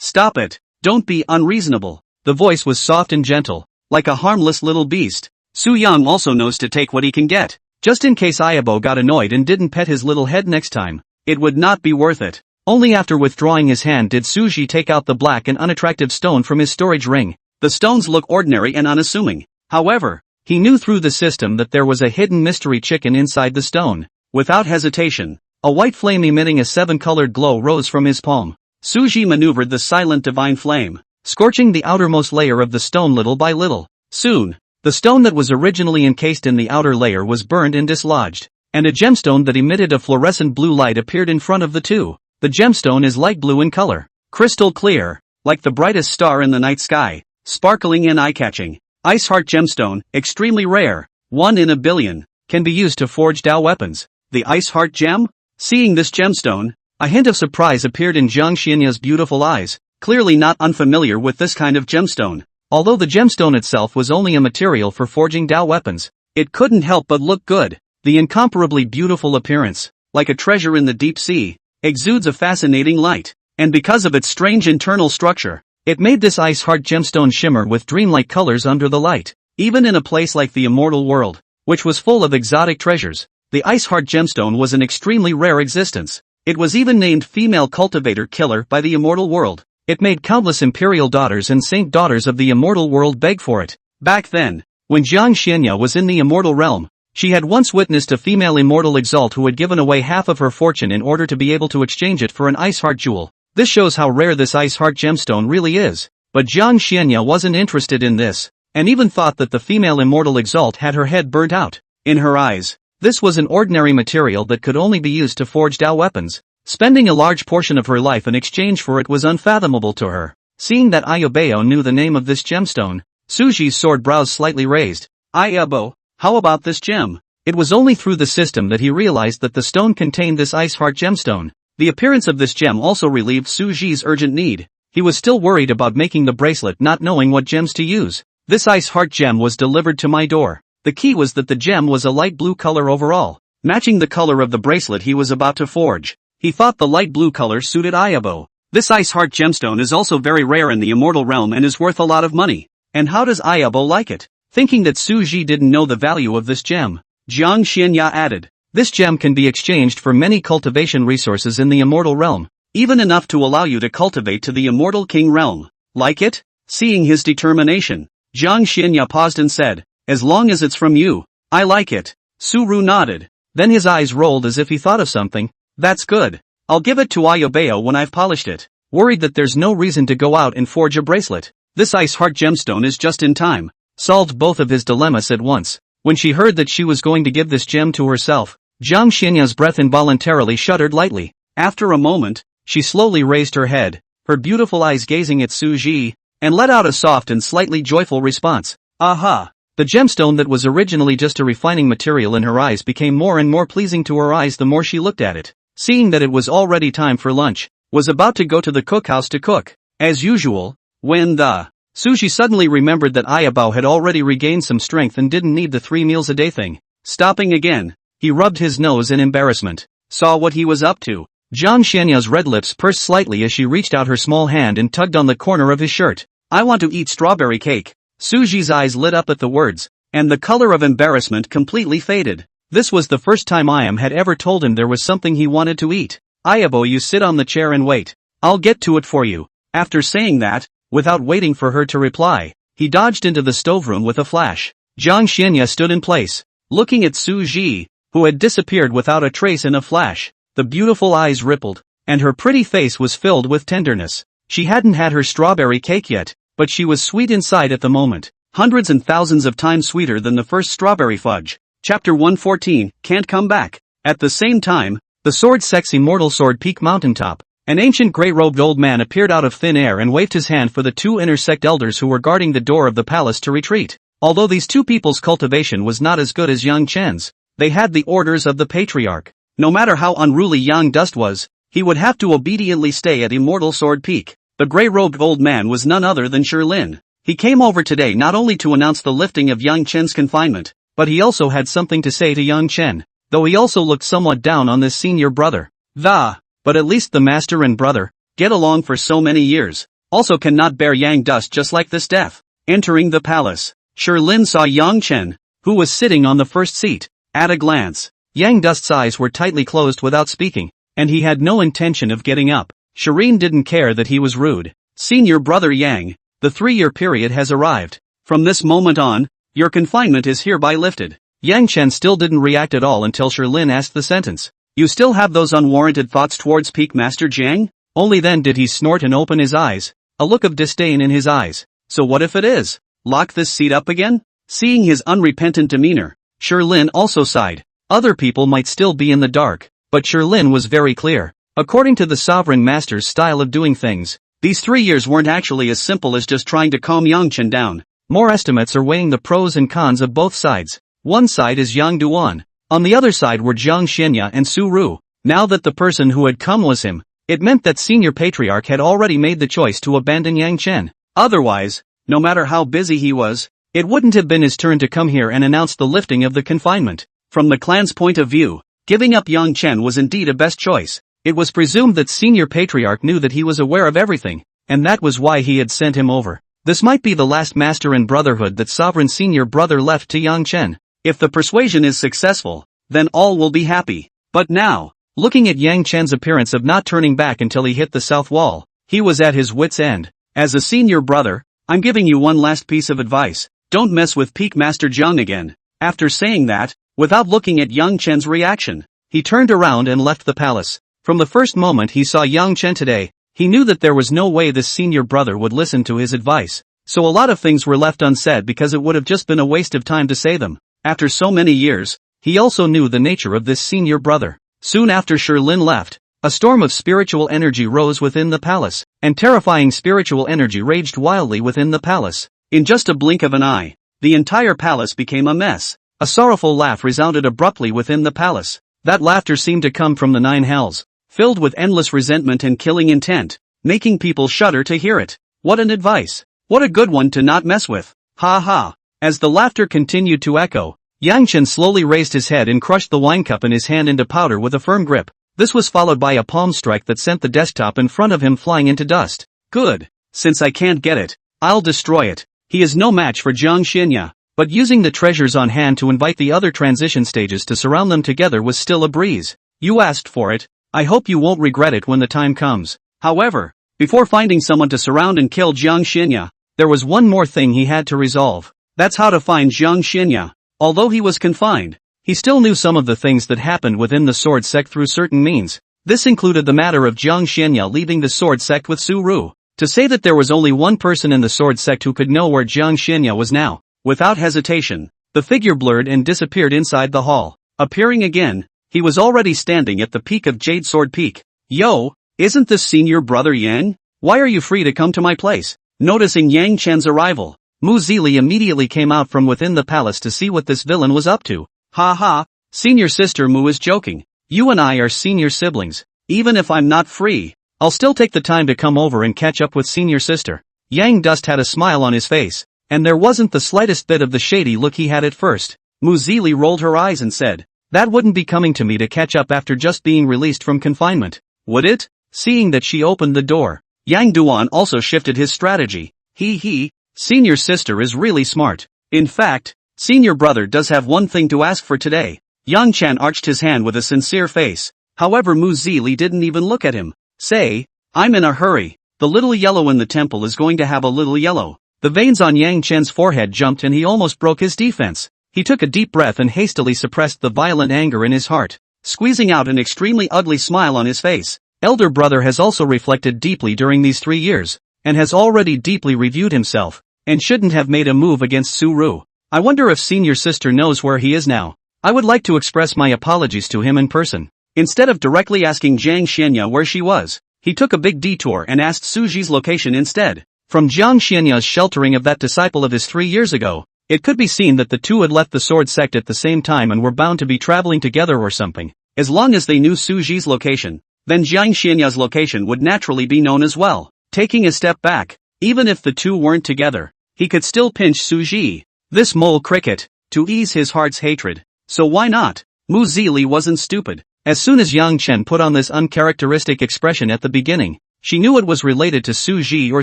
Stop it. Don't be unreasonable." The voice was soft and gentle, like a harmless little beast. Su Yang also knows to take what he can get. Just in case Ayabo got annoyed and didn't pet his little head next time, it would not be worth it. Only after withdrawing his hand did Suji take out the black and unattractive stone from his storage ring. The stones look ordinary and unassuming. However, he knew through the system that there was a hidden mystery chicken inside the stone. Without hesitation, A white flame emitting a 7-colored glow rose from his palm. Suji maneuvered the silent divine flame, scorching the outermost layer of the stone little by little. Soon, the stone that was originally encased in the outer layer was burned and dislodged, and a gemstone that emitted a fluorescent blue light appeared in front of the two. The gemstone is light blue in color, crystal clear, like the brightest star in the night sky, sparkling and eye-catching. Ice Heart Gemstone, extremely rare, 1 in a billion, can be used to forge Dao weapons. The Ice Heart Gem? Seeing this gemstone, a hint of surprise appeared in Jiang Xianya's beautiful eyes, clearly not unfamiliar with this kind of gemstone. Although the gemstone itself was only a material for forging Dao weapons, it couldn't help but look good. The incomparably beautiful appearance, like a treasure in the deep sea, exudes a fascinating light, and because of its strange internal structure, it made this Ice Heart Gemstone shimmer with dreamlike colors under the light. Even in a place like the immortal world, which was full of exotic treasures, the Ice Heart Gemstone was an extremely rare existence. It was even named Female Cultivator Killer by the immortal world. It made countless imperial daughters and saint daughters of the immortal world beg for it. Back then, when Jiang Xianya was in the immortal realm, she had once witnessed a female immortal exalt who had given away half of her fortune in order to be able to exchange it for an Ice Heart jewel. This shows how rare this Ice Heart Gemstone really is. But Jiang Xianya wasn't interested in this, and even thought that the female immortal exalt had her head burnt out. In her eyes, this was an ordinary material that could only be used to forge Dao weapons. Spending a large portion of her life in exchange for it was unfathomable to her. Seeing that Ayabeo knew the name of this gemstone, Suji's sword brows slightly raised. Ayabo, how about this gem? It was only through the system that he realized that the stone contained this Ice Heart gemstone. The appearance of this gem also relieved Suji's urgent need. He was still worried about making the bracelet, not knowing what gems to use. This Ice Heart gem was delivered to my door. The key was that the gem was a light blue color overall, matching the color of the bracelet he was about to forge. He thought the light blue color suited Ayabo. This Ice Heart gemstone is also very rare in the immortal realm and is worth a lot of money. And how does Ayabo like it? Thinking that Suji didn't know the value of this gem, Jiang Xianya added, this gem can be exchanged for many cultivation resources in the immortal realm, even enough to allow you to cultivate to the immortal king realm. Like it? Seeing his determination, Jiang Xianya paused and said, as long as it's from you, I like it. Suru nodded. Then his eyes rolled as if he thought of something. That's good. I'll give it to Ayabeo when I've polished it. Worried that there's no reason to go out and forge a bracelet, this Ice Heart gemstone is just in time. Solved both of his dilemmas at once. When she heard that she was going to give this gem to herself, Jiang Xianya's breath involuntarily shuddered lightly. After a moment, she slowly raised her head, her beautiful eyes gazing at Suji, and let out a soft and slightly joyful response. Aha! The gemstone that was originally just a refining material in her eyes became more and more pleasing to her eyes the more she looked at it. Seeing that it was already time for lunch, was about to go to the cookhouse to cook. As usual, when Suji suddenly remembered that Ayabao had already regained some strength and didn't need the 3 meals a day thing. Stopping again, he rubbed his nose in embarrassment. Saw what he was up to. Jiang Xianya's red lips pursed slightly as she reached out her small hand and tugged on the corner of his shirt. I want to eat strawberry cake. Suji's eyes lit up at the words, and the color of embarrassment completely faded. This was the first time Ayam had ever told him there was something he wanted to eat. Ayabo, you sit on the chair and wait. I'll get to it for you. After saying that, without waiting for her to reply, he dodged into the stoveroom with a flash. Jiang Xianya stood in place, looking at Suji, who had disappeared without a trace in a flash. The beautiful eyes rippled, and her pretty face was filled with tenderness. She hadn't had her strawberry cake yet, but she was sweet inside at the moment. Hundreds and thousands of times sweeter than the first strawberry fudge. Chapter 114, Can't Come Back. At the same time, the sword's sexy mortal sword peak mountaintop, an ancient grey-robed old man appeared out of thin air and waved his hand for the 2 inner sect elders who were guarding the door of the palace to retreat. Although these 2 people's cultivation was not as good as Yang Chen's, they had the orders of the patriarch. No matter how unruly Yang Dust was, he would have to obediently stay at Immortal Sword Peak. The grey-robed old man was none other than Shirlin. He came over today not only to announce the lifting of Yang Chen's confinement, but he also had something to say to Yang Chen, though he also looked somewhat down on this senior brother. But at least the master and brother get along for so many years. Also cannot bear Yang Dust just like this death. Entering the palace, Shirlin saw Yang Chen, who was sitting on the first seat. At a glance, Yang Dust's eyes were tightly closed without speaking, and he had no intention of getting up. Shireen didn't care that he was rude. Senior brother Yang, the 3-year period has arrived. From this moment on, your confinement is hereby lifted. Yang Chen still didn't react at all until Shirlin asked the sentence. You still have those unwarranted thoughts towards Peak Master Jiang? Only then did he snort and open his eyes, a look of disdain in his eyes. So what if it is? Lock this seat up again? Seeing his unrepentant demeanor, Shirlin also sighed. Other people might still be in the dark, but Shirlin was very clear. According to the Sovereign Master's style of doing things, these 3 years weren't actually as simple as just trying to calm Yang Chen down. More estimates are weighing the pros and cons of both sides. One side is Yang Duan. On the other side were Jiang Xinya and Su Ru. Now that the person who had come was him, it meant that Senior Patriarch had already made the choice to abandon Yang Chen. Otherwise, no matter how busy he was, it wouldn't have been his turn to come here and announce the lifting of the confinement. From the clan's point of view, giving up Yang Chen was indeed a best choice. It was presumed that Senior Patriarch knew that he was aware of everything, and that was why he had sent him over. This might be the last master in brotherhood that Sovereign Senior Brother left to Yang Chen. If the persuasion is successful, then all will be happy. But now, looking at Yang Chen's appearance of not turning back until he hit the south wall, he was at his wit's end. As a senior brother, I'm giving you one last piece of advice. Don't mess with Peak Master Jiang again. After saying that, without looking at Yang Chen's reaction, he turned around and left the palace. From the first moment he saw Yang Chen today, he knew that there was no way this senior brother would listen to his advice. So a lot of things were left unsaid because it would have just been a waste of time to say them. After so many years, he also knew the nature of this senior brother. Soon after Shirlin left, a storm of spiritual energy rose within the palace, and terrifying spiritual energy raged wildly within the palace. In just a blink of an eye, the entire palace became a mess. A sorrowful laugh resounded abruptly within the palace. That laughter seemed to come from the 9 hells, filled with endless resentment and killing intent, making people shudder to hear it. What an advice! What a good one to not mess with! Ha ha! As the laughter continued to echo, Yang Chen slowly raised his head and crushed the wine cup in his hand into powder with a firm grip. This was followed by a palm strike that sent the desktop in front of him flying into dust. Good. Since I can't get it, I'll destroy it. He is no match for Jiang Xinya, but using the treasures on hand to invite the other transition stages to surround them together was still a breeze. You asked for it. I hope you won't regret it when the time comes. However, before finding someone to surround and kill Jiang Xinya, there was one more thing he had to resolve. That's how to find Jiang Xinya. Although he was confined, he still knew some of the things that happened within the sword sect through certain means. This included the matter of Jiang Xinya leaving the sword sect with Su Ru. To say that there was only one person in the sword sect who could know where Jiang Xinya was now. Without hesitation, the figure blurred and disappeared inside the hall. Appearing again, he was already standing at the peak of Jade Sword Peak. Yo, isn't this senior brother Yang? Why are you free to come to my place? Noticing Yang Chen's arrival, Mu Zili immediately came out from within the palace to see what this villain was up to. Ha ha, senior sister Mu is joking. You and I are senior siblings. Even if I'm not free, I'll still take the time to come over and catch up with senior sister. Yang Dust had a smile on his face, and there wasn't the slightest bit of the shady look he had at first. Mu Zili rolled her eyes and said, that wouldn't be coming to me to catch up after just being released from confinement, would it? Seeing that she opened the door, Yang Duan also shifted his strategy. He, senior sister is really smart. In fact, senior brother does have one thing to ask for today. Yang Chen arched his hand with a sincere face. However, Mu Zili didn't even look at him. Say, I'm in a hurry. The little yellow in the temple is going to have a little yellow. The veins on Yang Chen's forehead jumped and he almost broke his defense. He took a deep breath and hastily suppressed the violent anger in his heart, squeezing out an extremely ugly smile on his face. Elder brother has also reflected deeply during these 3 years, and has already deeply reviewed himself, and shouldn't have made a move against Su Ru. I wonder if senior sister knows where he is now. I would like to express my apologies to him in person. Instead of directly asking Jiang Xinya where she was, he took a big detour and asked Suji's location instead. From Jiang Xinya's sheltering of that disciple of his 3 years ago, it could be seen that the two had left the sword sect at the same time and were bound to be traveling together or something. As long as they knew Suji's location, then Jiang Xinya's location would naturally be known as well. Taking a step back, even if the two weren't together, he could still pinch Suji, this mole cricket, to ease his heart's hatred. So why not? Mu Zili wasn't stupid. As soon as Yang Chen put on this uncharacteristic expression at the beginning, she knew it was related to Suji or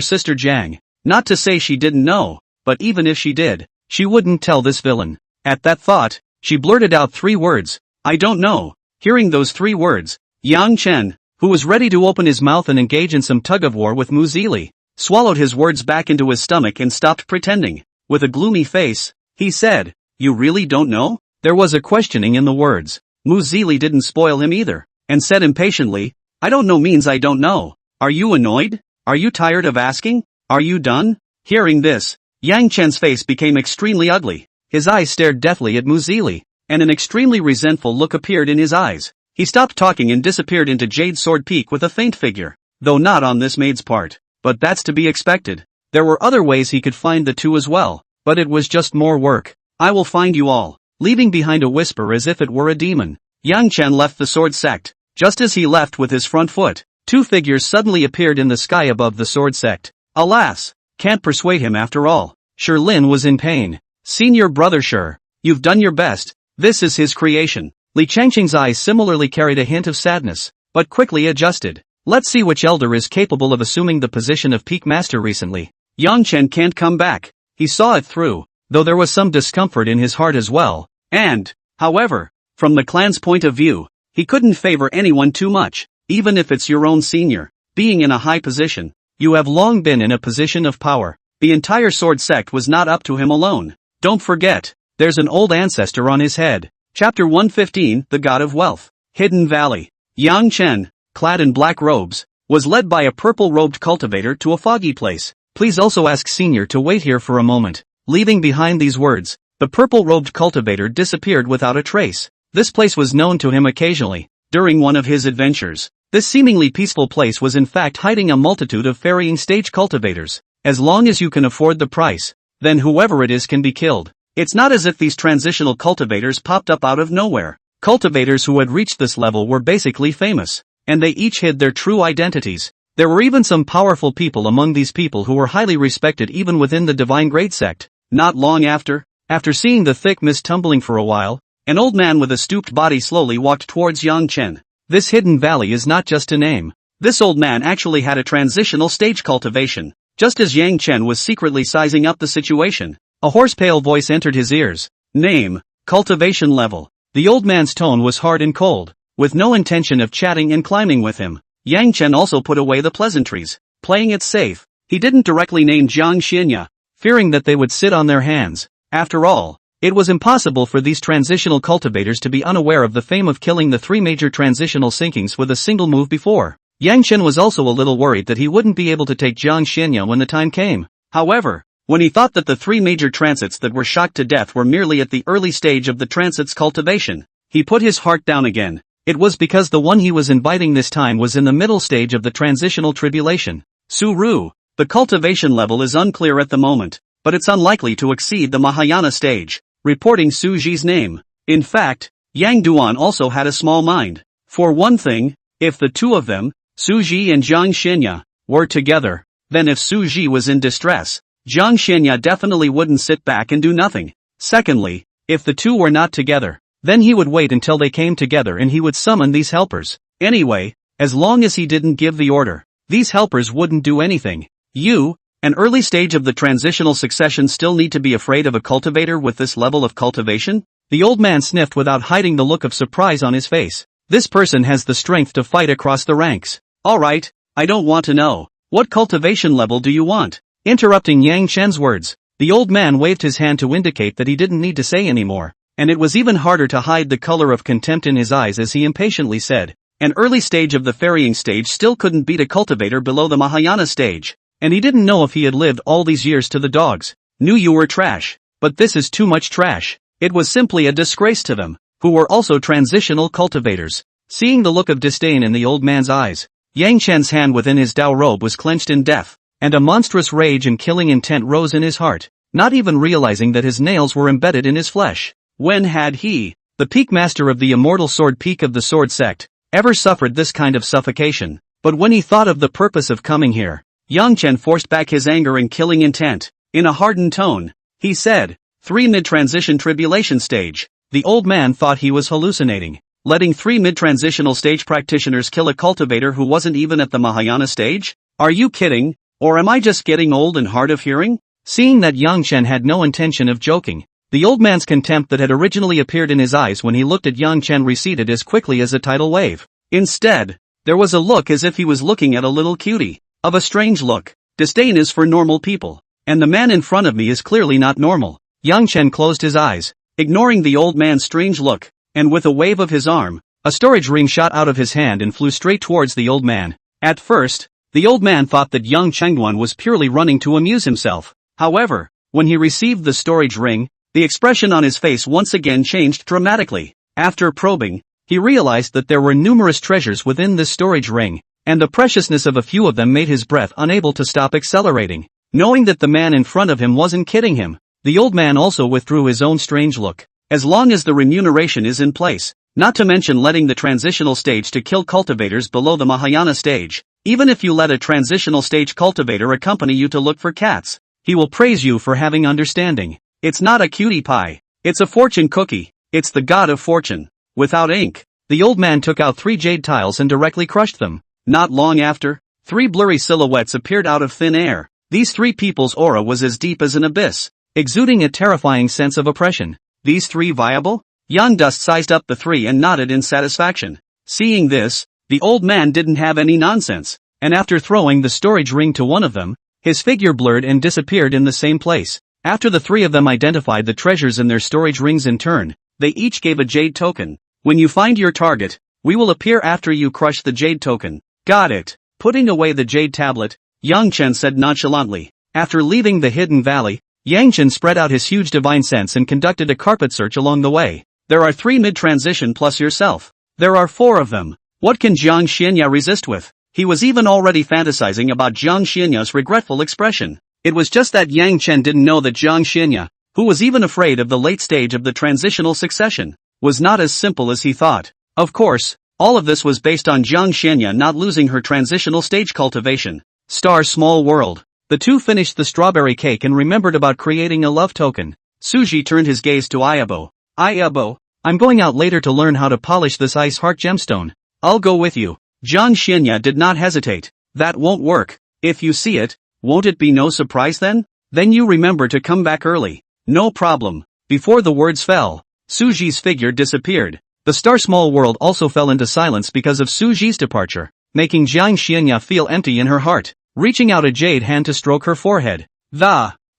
Sister Jiang. Not to say she didn't know, but even if she did, she wouldn't tell this villain. At that thought, she blurted out 3 words. I don't know. Hearing those 3 words, Yang Chen, who was ready to open his mouth and engage in some tug-of-war with Mu Zili, swallowed his words back into his stomach and stopped pretending. With a gloomy face, he said, you really don't know? There was a questioning in the words. Mu Zili didn't spoil him either, and said impatiently, I don't know means I don't know. Are you annoyed? Are you tired of asking? Are you done? Hearing this, Yang Chen's face became extremely ugly. His eyes stared deathly at Mu Zili, and an extremely resentful look appeared in his eyes. He stopped talking and disappeared into Jade Sword Peak with a faint figure, though not on this maid's part. But that's to be expected. There were other ways he could find the two as well, but it was just more work. I will find you all. Leaving behind a whisper as if it were a demon, Yang Chen left the sword sect. Just as he left with his front foot, two figures suddenly appeared in the sky above the sword sect. Alas, can't persuade him after all. Shi Lin was in pain. Senior brother Shi, you've done your best. This is his creation. Li Changqing's eyes similarly carried a hint of sadness, but quickly adjusted. Let's see which elder is capable of assuming the position of peak master recently. Yang Chen can't come back. He saw it through, though there was some discomfort in his heart as well. And, however, from the clan's point of view, he couldn't favor anyone too much, even if it's your own senior. Being in a high position, you have long been in a position of power. The entire sword sect was not up to him alone. Don't forget, there's an old ancestor on his head. Chapter 115, The God of Wealth. Hidden Valley. Yang Chen, clad in black robes, was led by a purple-robed cultivator to a foggy place. Please also ask Senior to wait here for a moment. Leaving behind these words, the purple-robed cultivator disappeared without a trace. This place was known to him occasionally, during one of his adventures. This seemingly peaceful place was in fact hiding a multitude of ferrying stage cultivators. As long as you can afford the price, then whoever it is can be killed. It's not as if these transitional cultivators popped up out of nowhere. Cultivators who had reached this level were basically famous, and they each hid their true identities. There were even some powerful people among these people who were highly respected even within the Divine Grade sect. Not long after seeing the thick mist tumbling for a while, an old man with a stooped body slowly walked towards Yang Chen. This hidden valley is not just a name. This old man actually had a transitional stage cultivation. Just as Yang Chen was secretly sizing up the situation, a hoarse pale voice entered his ears. Name, cultivation level. The old man's tone was hard and cold, with no intention of chatting and climbing with him. Yang Chen also put away the pleasantries, playing it safe. He didn't directly name Jiang Xinya, fearing that they would sit on their hands. After all, it was impossible for these transitional cultivators to be unaware of the fame of killing the three major transitional sinkings with a single move before. Yang Chen was also a little worried that he wouldn't be able to take Jiang Xinya when the time came. However, when he thought that the three major transits that were shocked to death were merely at the early stage of the transit's cultivation, he put his heart down again. It was because the one he was inviting this time was in the middle stage of the transitional tribulation. Su Ru, the cultivation level is unclear at the moment, but it's unlikely to exceed the Mahayana stage, reporting Su Ji's name. In fact, Yang Duan also had a small mind. For one thing, if the two of them, Su Ji and Jiang Xinya, were together, then if Su Ji was in distress, Jiang Xinya definitely wouldn't sit back and do nothing. Secondly, if the two were not together, then he would wait until they came together and he would summon these helpers. Anyway, as long as he didn't give the order, these helpers wouldn't do anything. You, an early stage of the transitional succession, still need to be afraid of a cultivator with this level of cultivation? The old man sniffed without hiding the look of surprise on his face. This person has the strength to fight across the ranks. Alright, I don't want to know. What cultivation level do you want? Interrupting Yang Chen's words, the old man waved his hand to indicate that he didn't need to say anymore, and it was even harder to hide the color of contempt in his eyes as he impatiently said, an early stage of the ferrying stage still couldn't beat a cultivator below the Mahayana stage, and he didn't know if he had lived all these years to the dogs. Knew you were trash, but this is too much trash. It was simply a disgrace to them, who were also transitional cultivators. Seeing the look of disdain in the old man's eyes, Yang Chen's hand within his Dao robe was clenched in death, and a monstrous rage and killing intent rose in his heart, not even realizing that his nails were embedded in his flesh. When had he, the peak master of the immortal sword peak of the sword sect, ever suffered this kind of suffocation? But when he thought of the purpose of coming here, Yang Chen forced back his anger and killing intent. In a hardened tone, he said, 3 mid-transition tribulation stage. The old man thought he was hallucinating. Letting 3 mid-transitional stage practitioners kill a cultivator who wasn't even at the Mahayana stage? Are you kidding? Or am I just getting old and hard of hearing? Seeing that Yang Chen had no intention of joking, the old man's contempt that had originally appeared in his eyes when he looked at Yang Chen receded as quickly as a tidal wave. Instead, there was a look as if he was looking at a little cutie. Of a strange look. Disdain is for normal people, and the man in front of me is clearly not normal. Yang Chen closed his eyes, ignoring the old man's strange look, and with a wave of his arm, a storage ring shot out of his hand and flew straight towards the old man. At first, the old man thought that young Chengduan was purely running to amuse himself. However, when he received the storage ring, the expression on his face once again changed dramatically. After probing, he realized that there were numerous treasures within this storage ring, and the preciousness of a few of them made his breath unable to stop accelerating. Knowing that the man in front of him wasn't kidding him, the old man also withdrew his own strange look. As long as the remuneration is in place, not to mention letting the transitional stage to kill cultivators below the Mahayana stage, even if you let a transitional stage cultivator accompany you to look for cats, he will praise you for having understanding. It's not a cutie pie. It's a fortune cookie. It's the god of fortune. Without ink, the old man took out 3 jade tiles and directly crushed them. Not long after, 3 blurry silhouettes appeared out of thin air. These 3 people's aura was as deep as an abyss, exuding a terrifying sense of oppression. These 3 viable? Yan Dust sized up the 3 and nodded in satisfaction. Seeing this, the old man didn't have any nonsense, and after throwing the storage ring to one of them, his figure blurred and disappeared in the same place. After the 3 of them identified the treasures in their storage rings in turn, they each gave a jade token. When you find your target, we will appear after you crush the jade token. Got it. Putting away the jade tablet, Yang Chen said nonchalantly. After leaving the hidden valley, Yang Chen spread out his huge divine sense and conducted a carpet search along the way. There are 3 mid-transition plus yourself. There are 4 of them. What can Jiang Xianya resist with? He was even already fantasizing about Jiang Xianya's regretful expression. It was just that Yang Chen didn't know that Jiang Xianya, who was even afraid of the late stage of the transitional succession, was not as simple as he thought. Of course, all of this was based on Jiang Xianya not losing her transitional stage cultivation. Star Small World. The 2 finished the strawberry cake and remembered about creating a love token. Suji turned his gaze to Ayabo. Ayabo, I'm going out later to learn how to polish this ice heart gemstone. I'll go with you. Jiang Xianya did not hesitate. That won't work. If you see it, won't it be no surprise then? Then you remember to come back early. No problem. Before the words fell, Suji's figure disappeared. The Star Small World also fell into silence because of Suji's departure, making Jiang Xianya feel empty in her heart, reaching out a jade hand to stroke her forehead.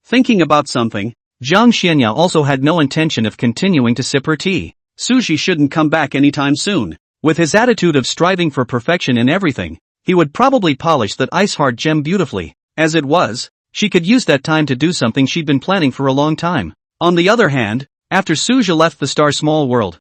Thinking about something, Jiang Xianya also had no intention of continuing to sip her tea. Suji shouldn't come back anytime soon. With his attitude of striving for perfection in everything, he would probably polish that ice heart gem beautifully. As it was, she could use that time to do something she'd been planning for a long time. On the other hand, after Suja left the Star Small World,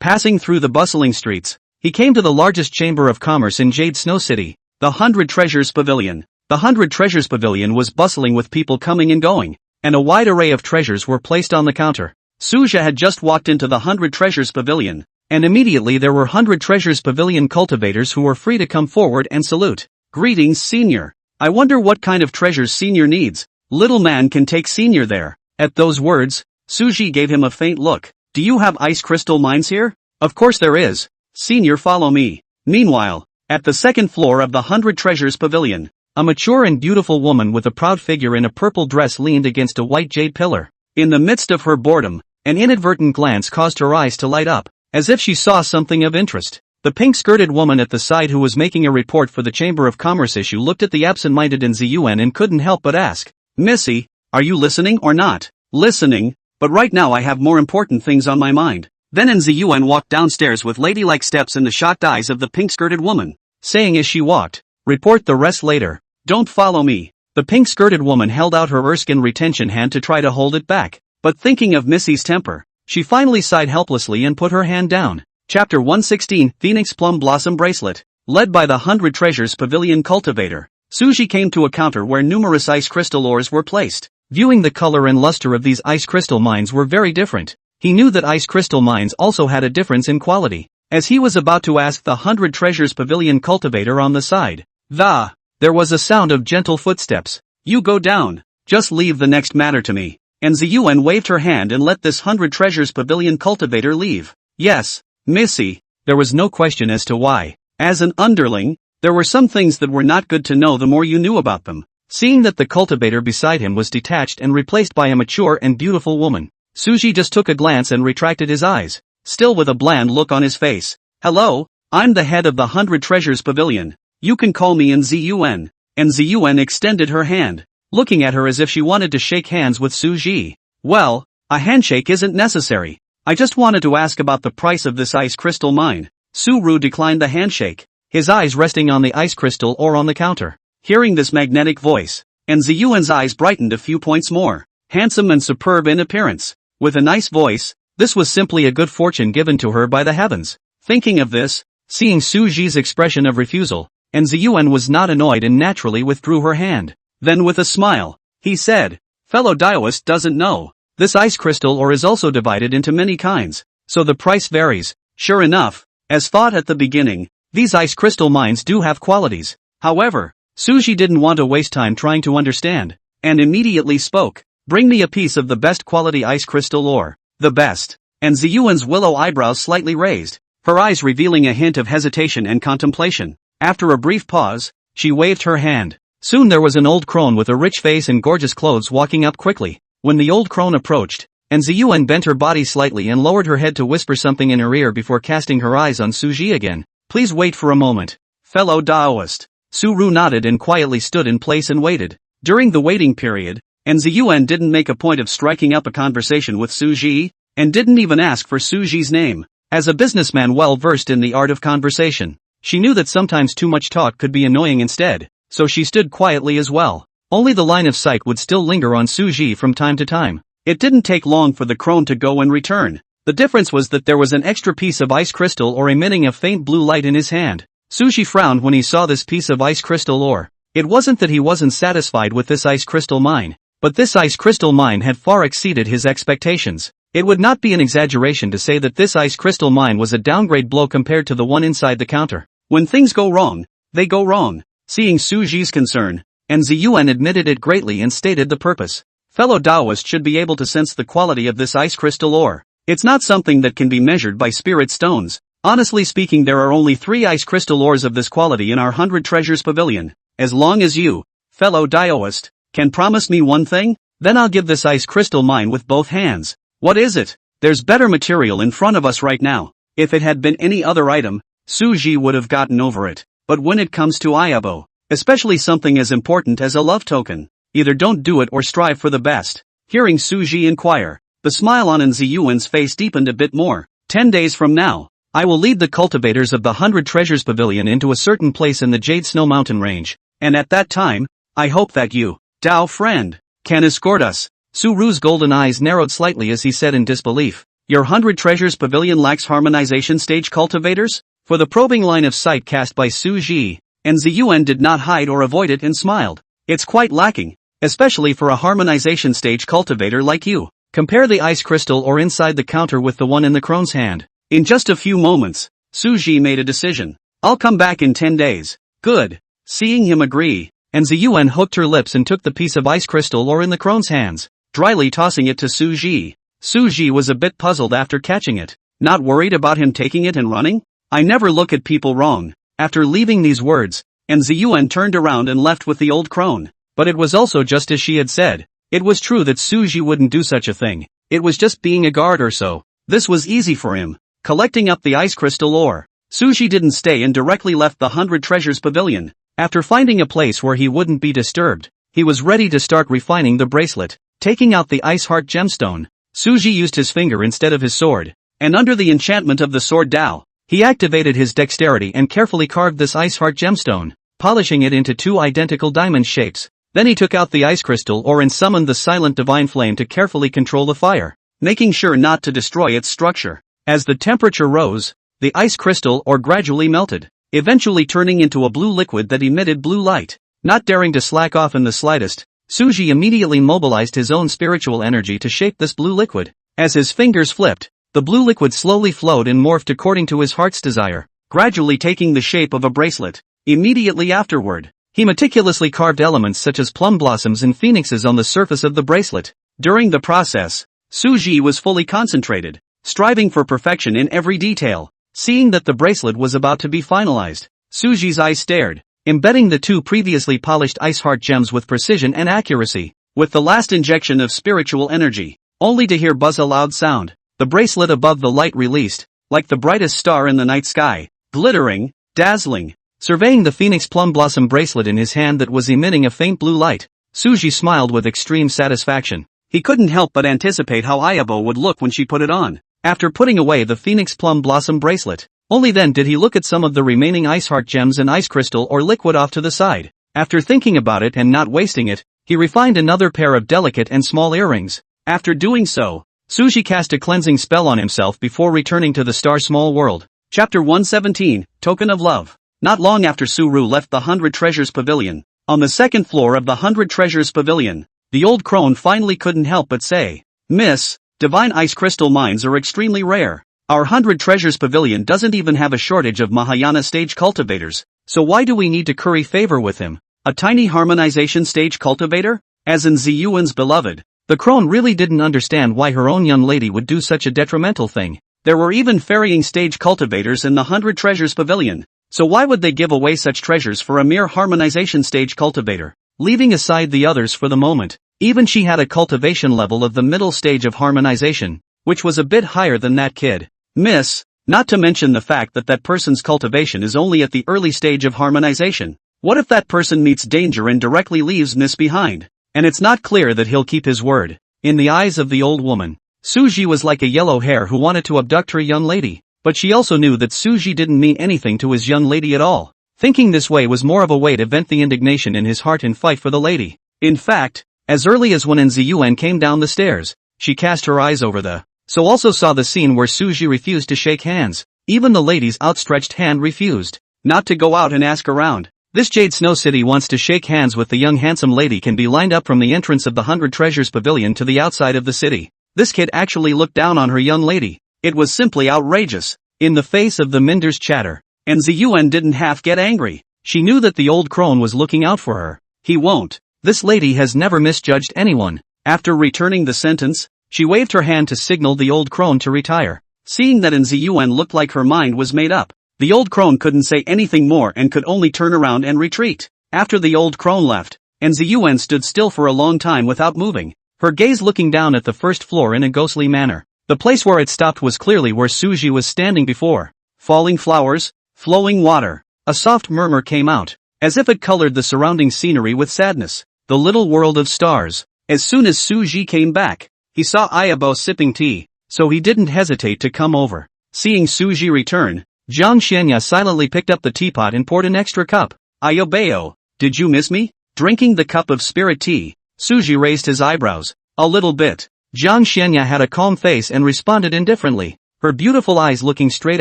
passing through the bustling streets, he came to the largest chamber of commerce in Jade Snow City, the 100 Treasures Pavilion. The 100 Treasures Pavilion was bustling with people coming and going, and a wide array of treasures were placed on the counter. Suja had just walked into the 100 Treasures Pavilion, and immediately there were 100 Treasures Pavilion cultivators who were free to come forward and salute. Greetings, Senior. I wonder what kind of treasures Senior needs. Little man can take Senior there. At those words, Suji gave him a faint look. Do you have ice crystal mines here? Of course there is. Senior, follow me. Meanwhile, at the second floor of the 100 Treasures Pavilion, a mature and beautiful woman with a proud figure in a purple dress leaned against a white jade pillar. In the midst of her boredom, an inadvertent glance caused her eyes to light up, as if she saw something of interest. The pink-skirted woman at the side who was making a report for the Chamber of Commerce issue looked at the absent-minded Nziyuan and couldn't help but ask, Missy, are you listening or not? Listening, but right now I have more important things on my mind. Then Nziyuan walked downstairs with ladylike steps in the shocked eyes of the pink-skirted woman, saying as she walked, report the rest later. Don't follow me. The pink-skirted woman held out her Erskine retention hand to try to hold it back, but thinking of Missy's temper, she finally sighed helplessly and put her hand down. Chapter 116, Phoenix Plum Blossom Bracelet. Led by the 100 Treasures Pavilion cultivator, Suji came to a counter where numerous ice crystal ores were placed. Viewing the color and luster of these ice crystal mines were very different, he knew that ice crystal mines also had a difference in quality. As he was about to ask the 100 Treasures Pavilion cultivator on the side, there was a sound of gentle footsteps. You go down. Just leave the next matter to me. And Ziyuan waved her hand and let this 100 Treasures Pavilion cultivator leave. Yes, Missy. There was no question as to why. As an underling, there were some things that were not good to know the more you knew about them. Seeing that the cultivator beside him was detached and replaced by a mature and beautiful woman, Suji just took a glance and retracted his eyes, still with a bland look on his face. Hello, I'm the head of the 100 Treasures Pavilion. You can call me Nziyuan. And Ziyuan extended her hand, looking at her as if she wanted to shake hands with Suji. Well, a handshake isn't necessary. I just wanted to ask about the price of this ice crystal mine. Su-ru declined the handshake, his eyes resting on the ice crystal ore on the counter. Hearing this magnetic voice, and Ziyuan's eyes brightened a few points more. Handsome and superb in appearance, with a nice voice, this was simply a good fortune given to her by the heavens. Thinking of this, seeing Su Ji's expression of refusal, and Ziyuan was not annoyed and naturally withdrew her hand. Then with a smile, he said, fellow Daoist doesn't know, this ice crystal ore is also divided into many kinds, so the price varies. Sure enough, as thought at the beginning, these ice crystal mines do have qualities. However, Suji didn't want to waste time trying to understand, and immediately spoke, bring me a piece of the best quality ice crystal ore. The best. And Ziyuan's willow eyebrows slightly raised, her eyes revealing a hint of hesitation and contemplation. After a brief pause, she waved her hand. Soon there was an old crone with a rich face and gorgeous clothes walking up quickly. When the old crone approached, and Ziyuan bent her body slightly and lowered her head to whisper something in her ear before casting her eyes on Suji again. Please wait for a moment. Fellow Daoist. Su-ru nodded and quietly stood in place and waited. During the waiting period, and Ziyuan didn't make a point of striking up a conversation with Suji, and didn't even ask for Suji's name. As a businessman well versed in the art of conversation, she knew that sometimes too much talk could be annoying instead, so she stood quietly as well. Only the line of sight would still linger on Suji from time to time. It didn't take long for the crone to go and return. The difference was that there was an extra piece of ice crystal ore emitting a faint blue light in his hand. Suji frowned when he saw this piece of ice crystal ore. It wasn't that he wasn't satisfied with this ice crystal mine, but this ice crystal mine had far exceeded his expectations. It would not be an exaggeration to say that this ice crystal mine was a downgrade blow compared to the one inside the counter. When things go wrong, they go wrong. Seeing Suji's concern, and Ziyuan admitted it greatly and stated the purpose. Fellow Daoist should be able to sense the quality of this ice crystal ore. It's not something that can be measured by spirit stones. Honestly speaking, there are only 3 ice crystal ores of this quality in our 100 Treasures Pavilion. As long as you, fellow Daoist, can promise me one thing, then I'll give this ice crystal mine with both hands. What is it? There's better material in front of us right now. If it had been any other item, Suji would have gotten over it. But when it comes to Ayabo, especially something as important as a love token, either don't do it or strive for the best. Hearing Suji inquire, the smile on Ziyuan's face deepened a bit more. 10 days from now, I will lead the cultivators of the 100 Treasures Pavilion into a certain place in the Jade Snow Mountain Range, and at that time, I hope that you, Dao friend, can escort us. Su-ru's golden eyes narrowed slightly as he said in disbelief, your 100 Treasures Pavilion lacks harmonization stage cultivators? For the probing line of sight cast by Suji, and Ziyuan did not hide or avoid it and smiled. It's quite lacking, especially for a harmonization stage cultivator like you. Compare the ice crystal ore inside the counter with the one in the crone's hand. In just a few moments, Suji made a decision. I'll come back in 10 days. Good. Seeing him agree, and Ziyuan hooked her lips and took the piece of ice crystal ore in the crone's hands, dryly tossing it to Suji. Suji was a bit puzzled after catching it. Not worried about him taking it and running? I never look at people wrong. After leaving these words, and Ziyuan turned around and left with the old crone. But it was also just as she had said. It was true that Suji wouldn't do such a thing. It was just being a guard or so. This was easy for him. Collecting up the ice crystal ore, Suji didn't stay and directly left the 100 Treasures Pavilion. After finding a place where he wouldn't be disturbed, he was ready to start refining the bracelet. Taking out the ice heart gemstone, Suji used his finger instead of his sword, and under the enchantment of the sword Dao, he activated his dexterity and carefully carved this ice heart gemstone, polishing it into 2 identical diamond shapes. Then he took out the ice crystal ore and summoned the silent divine flame to carefully control the fire, making sure not to destroy its structure. As the temperature rose, the ice crystal ore gradually melted, eventually turning into a blue liquid that emitted blue light. Not daring to slack off in the slightest, Suji immediately mobilized his own spiritual energy to shape this blue liquid. As his fingers flipped, the blue liquid slowly flowed and morphed according to his heart's desire, gradually taking the shape of a bracelet. Immediately afterward, he meticulously carved elements such as plum blossoms and phoenixes on the surface of the bracelet. During the process, Suji was fully concentrated, striving for perfection in every detail. Seeing that the bracelet was about to be finalized, Suji's eyes stared, embedding the 2 previously polished ice heart gems with precision and accuracy. With the last injection of spiritual energy, only to hear buzz a loud sound, the bracelet above the light released, like the brightest star in the night sky, glittering, dazzling. Surveying the phoenix plum blossom bracelet in his hand that was emitting a faint blue light, Suji smiled with extreme satisfaction. He couldn't help but anticipate how Ayabo would look when she put it on. after putting away the Phoenix Plum Blossom bracelet. Only then did he look at some of the remaining ice heart gems and ice crystal or liquid off to the side. After thinking about it and not wasting it, he refined another pair of delicate and small earrings. After doing so, Suji cast a cleansing spell on himself before returning to the star small world. Chapter 117, Token of Love. Not long after Suru left the 100 Treasures Pavilion, on the second floor of the 100 Treasures Pavilion, the old crone finally couldn't help but say, "Miss, divine ice crystal mines are extremely rare. Our 100 Treasures Pavilion doesn't even have a shortage of Mahayana stage cultivators, so why do we need to curry favor with him? A tiny harmonization stage cultivator? As in Ziyuan's beloved." The crone really didn't understand why her own young lady would do such a detrimental thing. There were even ferrying stage cultivators in the 100 Treasures Pavilion, so why would they give away such treasures for a mere harmonization stage cultivator? Leaving aside the others for the moment, even she had a cultivation level of the middle stage of harmonization, which was a bit higher than that kid. "Miss, not to mention the fact that that person's cultivation is only at the early stage of harmonization. What if that person meets danger and directly leaves Miss behind? And it's not clear that he'll keep his word." In the eyes of the old woman, Suji was like a yellow hare who wanted to abduct her young lady, but she also knew that Suji didn't mean anything to his young lady at all. Thinking this way was more of a way to vent the indignation in his heart and fight for the lady. In fact, as early as when Ziyuan came down the stairs, she cast her eyes over the so also saw the scene where Suji refused to shake hands. Even the lady's outstretched hand refused not to go out and ask around. This Jade Snow City wants to shake hands with the young handsome lady can be lined up from the entrance of the 100 Treasures Pavilion to the outside of the city. This kid actually looked down on her young lady. It was simply outrageous. In the face of the Minder's chatter, and Ziyuan didn't half get angry. She knew that the old crone was looking out for her. He won't. This lady has never misjudged anyone. After returning the sentence, she waved her hand to signal the old crone to retire. Seeing that Ziyuan looked like her mind was made up, the old crone couldn't say anything more and could only turn around and retreat. After the old crone left, Ziyuan stood still for a long time without moving, her gaze looking down at the first floor in a ghostly manner. The place where it stopped was clearly where Suji was standing before. Falling flowers, flowing water. A soft murmur came out, as if it colored the surrounding scenery with sadness. The little world of stars. As soon as Suji came back, he saw Ayabo sipping tea, so he didn't hesitate to come over. Seeing Suji return, Jiang Xianya silently picked up the teapot and poured an extra cup. "Ayobeo, did you miss me?" Drinking the cup of spirit tea, Suji raised his eyebrows. "A little bit." Jiang Xianya had a calm face and responded indifferently, her beautiful eyes looking straight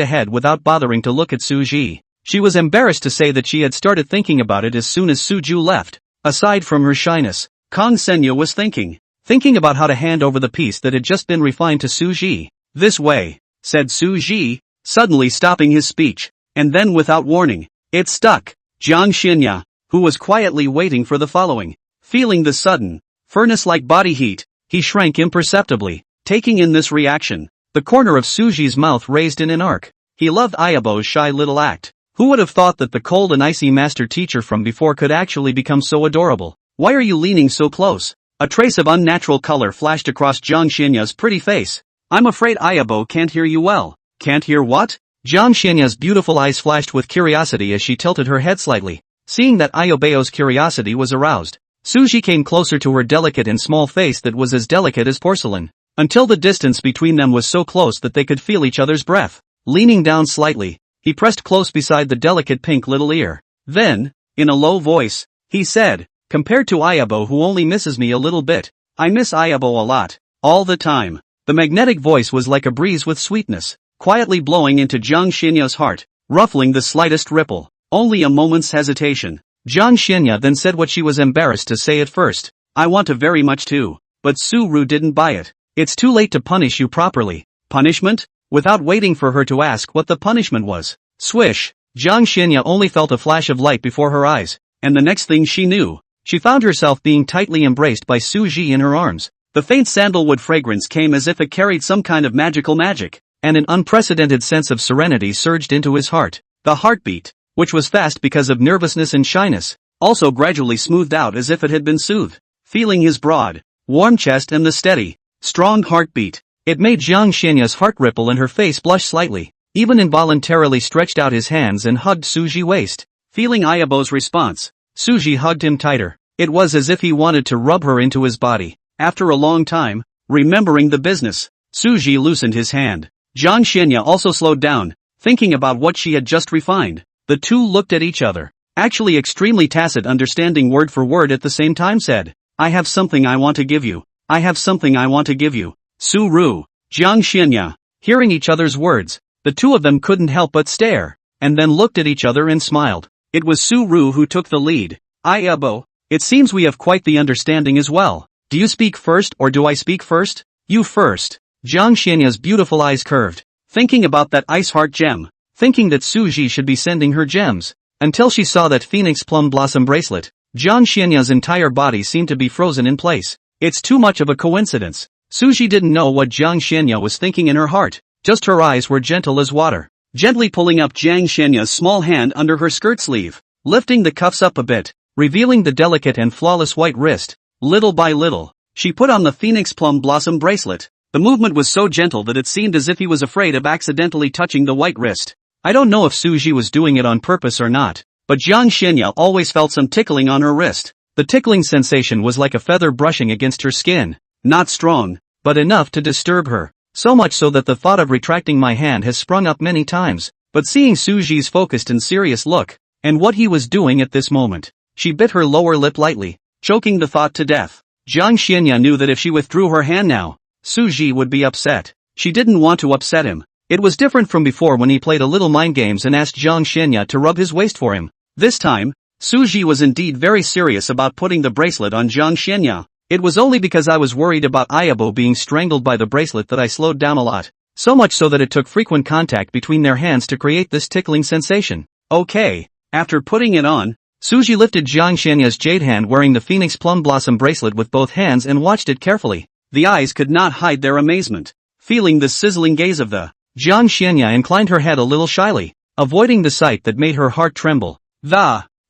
ahead without bothering to look at Suji. She was embarrassed to say that she had started thinking about it as soon as Suju left. Aside from her shyness, Kang Senya was thinking about how to hand over the piece that had just been refined to Suji. "This way," said Suji, suddenly stopping his speech, and then without warning, it stuck. Jiang Xianya, who was quietly waiting for the following, feeling the sudden, furnace-like body heat, he shrank imperceptibly, taking in this reaction. The corner of Suji's mouth raised in an arc. He loved Ayabo's shy little act. Who would have thought that the cold and icy master teacher from before could actually become so adorable? "Why are you leaning so close?" A trace of unnatural color flashed across Jiang Xianya's pretty face. "I'm afraid Ayabo can't hear you well." "Can't hear what?" Jiang Xianya's beautiful eyes flashed with curiosity as she tilted her head slightly. Seeing that Ayobeo's curiosity was aroused, Suji came closer to her delicate and small face that was as delicate as porcelain, until the distance between them was so close that they could feel each other's breath. Leaning down slightly, he pressed close beside the delicate pink little ear. Then, in a low voice, he said, "Compared to Ayabo who only misses me a little bit, I miss Ayabo a lot. All the time." The magnetic voice was like a breeze with sweetness, quietly blowing into Jiang Xianya's heart, ruffling the slightest ripple. Only a moment's hesitation. Jiang Xianya then said what she was embarrassed to say at first. "I want to very much too." But Suru didn't buy it. "It's too late to punish you properly." "Punishment?" Without waiting for her to ask what the punishment was. Swish! Jiang Xianya only felt a flash of light before her eyes, and the next thing she knew, she found herself being tightly embraced by Suji in her arms. The faint sandalwood fragrance came as if it carried some kind of magic, and an unprecedented sense of serenity surged into his heart. The heartbeat, which was fast because of nervousness and shyness, also gradually smoothed out as if it had been soothed. Feeling his broad, warm chest and the steady, strong heartbeat, it made Jiang Xianya's heart ripple and her face blush slightly. Even involuntarily stretched out his hands and hugged Suji's waist. Feeling Ayabo's response, Suji hugged him tighter. It was as if he wanted to rub her into his body. After a long time, remembering the business, Suji loosened his hand. Jiang Xianya also slowed down, thinking about what she had just refined. The two looked at each other. Actually extremely tacit, understanding word for word at the same time said, I have something I want to give you. I have something I want to give you. Su-ru. Jiang Xianya. Hearing each other's words, the two of them couldn't help but stare, and then looked at each other and smiled. It was Su-ru who took the lead. Ayabo. It seems we have quite the understanding as well. Do you speak first or do I speak first? You first. Jiang Xianya's beautiful eyes curved, thinking about that ice heart gem, thinking that Suji should be sending her gems. Until she saw that Phoenix Plum Blossom bracelet, Jiang Xianya's entire body seemed to be frozen in place. It's too much of a coincidence. Suji didn't know what Jiang Xianya was thinking in her heart, just her eyes were gentle as water. Gently pulling up Jiang Xianya's small hand under her skirt sleeve, lifting the cuffs up a bit, revealing the delicate and flawless white wrist. Little by little, she put on the Phoenix Plum Blossom bracelet. The movement was so gentle that it seemed as if he was afraid of accidentally touching the white wrist. I don't know if Suji was doing it on purpose or not, but Jiang Xianya always felt some tickling on her wrist. The tickling sensation was like a feather brushing against her skin. Not strong, but enough to disturb her. So much so that the thought of retracting my hand has sprung up many times. But seeing Suji's focused and serious look, and what he was doing at this moment, she bit her lower lip lightly, choking the thought to death. Jiang Xianya knew that if she withdrew her hand now, Suji would be upset. She didn't want to upset him. It was different from before when he played a little mind games and asked Jiang Xianya to rub his waist for him. This time, Suji was indeed very serious about putting the bracelet on Jiang Xianya. It was only because I was worried about Ayabo being strangled by the bracelet that I slowed down a lot. So much so that it took frequent contact between their hands to create this tickling sensation. Okay. After putting it on, Suji lifted Jiang Xianya's jade hand wearing the Phoenix Plum Blossom bracelet with both hands and watched it carefully. The eyes could not hide their amazement. Feeling the sizzling gaze of the Jiang Xianya inclined her head a little shyly, avoiding the sight that made her heart tremble.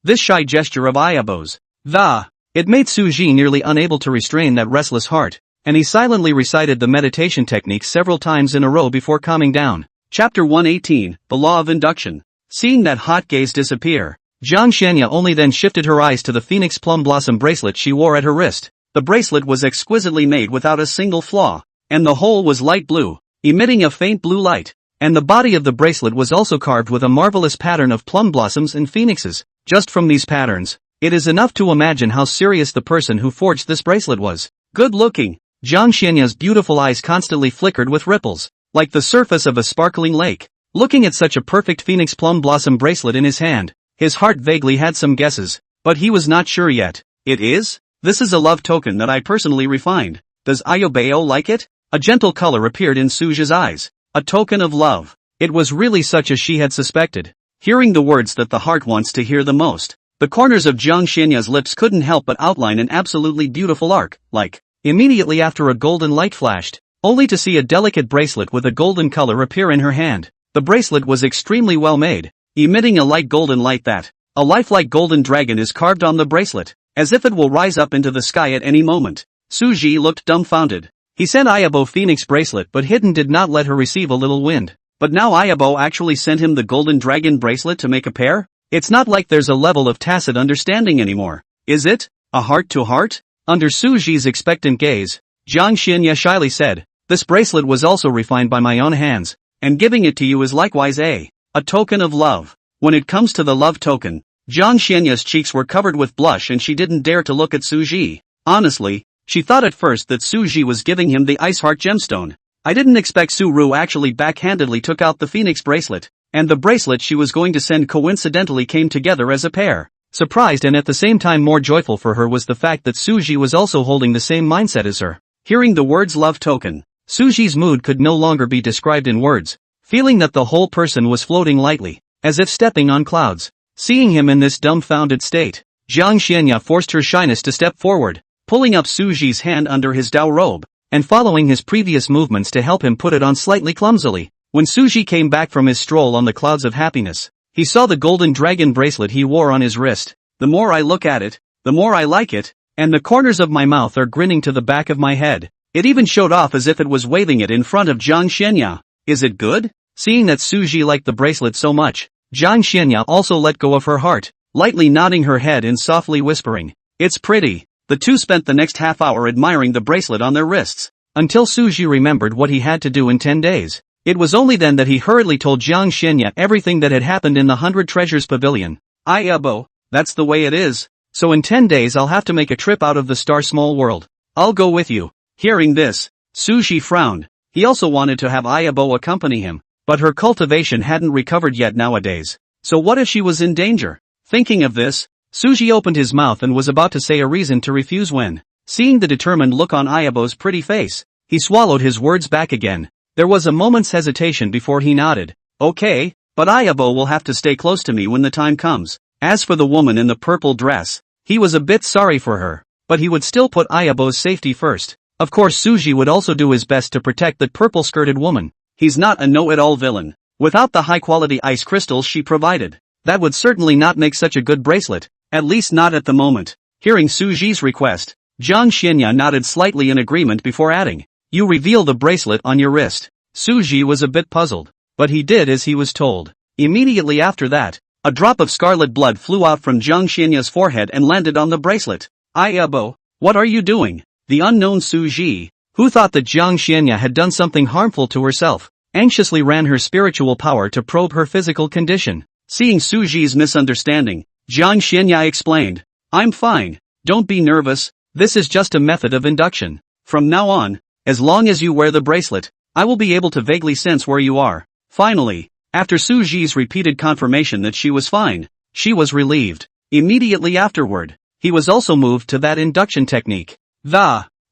This shy gesture of Ayabo's. It made Suji nearly unable to restrain that restless heart, and he silently recited the meditation technique several times in a row before calming down. Chapter 118, The Law of Induction. Seeing that hot gaze disappear, Jiang Xianya only then shifted her eyes to the Phoenix Plum Blossom bracelet she wore at her wrist. The bracelet was exquisitely made without a single flaw, and the whole was light blue, emitting a faint blue light, and the body of the bracelet was also carved with a marvelous pattern of plum blossoms and phoenixes. Just from these patterns, it is enough to imagine how serious the person who forged this bracelet was. Good looking. Jiang Xianya's beautiful eyes constantly flickered with ripples, like the surface of a sparkling lake. Looking at such a perfect Phoenix Plum Blossom bracelet in his hand, his heart vaguely had some guesses, but he was not sure yet. It is? This is a love token that I personally refined. Does Ayobeo like it? A gentle color appeared in Suji's eyes. A token of love. It was really such as she had suspected. Hearing the words that the heart wants to hear the most, the corners of Jiang Xianya's lips couldn't help but outline an absolutely beautiful arc, like, immediately after a golden light flashed, only to see a delicate bracelet with a golden color appear in her hand. The bracelet was extremely well made, emitting a light golden light that, a lifelike golden dragon is carved on the bracelet, as if it will rise up into the sky at any moment. Suji looked dumbfounded. He sent Ayabo Phoenix bracelet but Hidden did not let her receive a little wind. But now Ayabo actually sent him the golden dragon bracelet to make a pair? It's not like there's a level of tacit understanding anymore, is it? A heart to heart? Under Suji's expectant gaze, Jiang Xianya shyly said, this bracelet was also refined by my own hands, and giving it to you is likewise a token of love. When it comes to the love token, Jiang Xianya's cheeks were covered with blush and she didn't dare to look at Suji. Honestly, she thought at first that Suji was giving him the ice heart gemstone. I didn't expect Suru actually backhandedly took out the Phoenix bracelet, and the bracelet she was going to send coincidentally came together as a pair. Surprised and at the same time more joyful for her was the fact that Suji was also holding the same mindset as her. Hearing the words love token, Suji's mood could no longer be described in words, feeling that the whole person was floating lightly, as if stepping on clouds. Seeing him in this dumbfounded state, Jiang Xianya forced her shyness to step forward, pulling up Suji's hand under his Dao robe, and following his previous movements to help him put it on slightly clumsily. When Suji came back from his stroll on the clouds of happiness, he saw the golden dragon bracelet he wore on his wrist. The more I look at it, the more I like it, and the corners of my mouth are grinning to the back of my head. It even showed off as if it was waving it in front of Jiang Xianya. Is it good? Seeing that Suji liked the bracelet so much, Jiang Xianya also let go of her heart, lightly nodding her head and softly whispering, it's pretty. The two spent the next half hour admiring the bracelet on their wrists. until Suji remembered what he had to do in 10 days. It was only then that he hurriedly told Jiang Xianya everything that had happened in the 100 Treasures Pavilion. Bo, that's the way it is. So in 10 days I'll have to make a trip out of the Star Small World. I'll go with you. Hearing this, Suji frowned. He also wanted to have Ayabo accompany him, but her cultivation hadn't recovered yet nowadays. So what if she was in danger? Thinking of this, Suji opened his mouth and was about to say a reason to refuse when, seeing the determined look on Ayabo's pretty face, he swallowed his words back again. There was a moment's hesitation before he nodded. Okay, but Ayabo will have to stay close to me when the time comes. As for the woman in the purple dress, he was a bit sorry for her, but he would still put Ayabo's safety first. Of course Suji would also do his best to protect that purple-skirted woman. He's not a know-it-all villain. Without the high-quality ice crystals she provided, that would certainly not make such a good bracelet, at least not at the moment. Hearing Suji's request, Jiang Xianya nodded slightly in agreement before adding, "You reveal the bracelet on your wrist." Suji was a bit puzzled, but he did as he was told. Immediately after that, a drop of scarlet blood flew out from Jiang Xianya's forehead and landed on the bracelet. Ayabo, what are you doing? The unknown Suji, who thought that Jiang Xianya had done something harmful to herself, anxiously ran her spiritual power to probe her physical condition. Seeing Suji's misunderstanding, Jiang Xianya explained, "I'm fine, don't be nervous, this is just a method of induction. From now on, as long as you wear the bracelet, I will be able to vaguely sense where you are." Finally, after Suji's repeated confirmation that she was fine, she was relieved. Immediately afterward, he was also moved to that induction technique.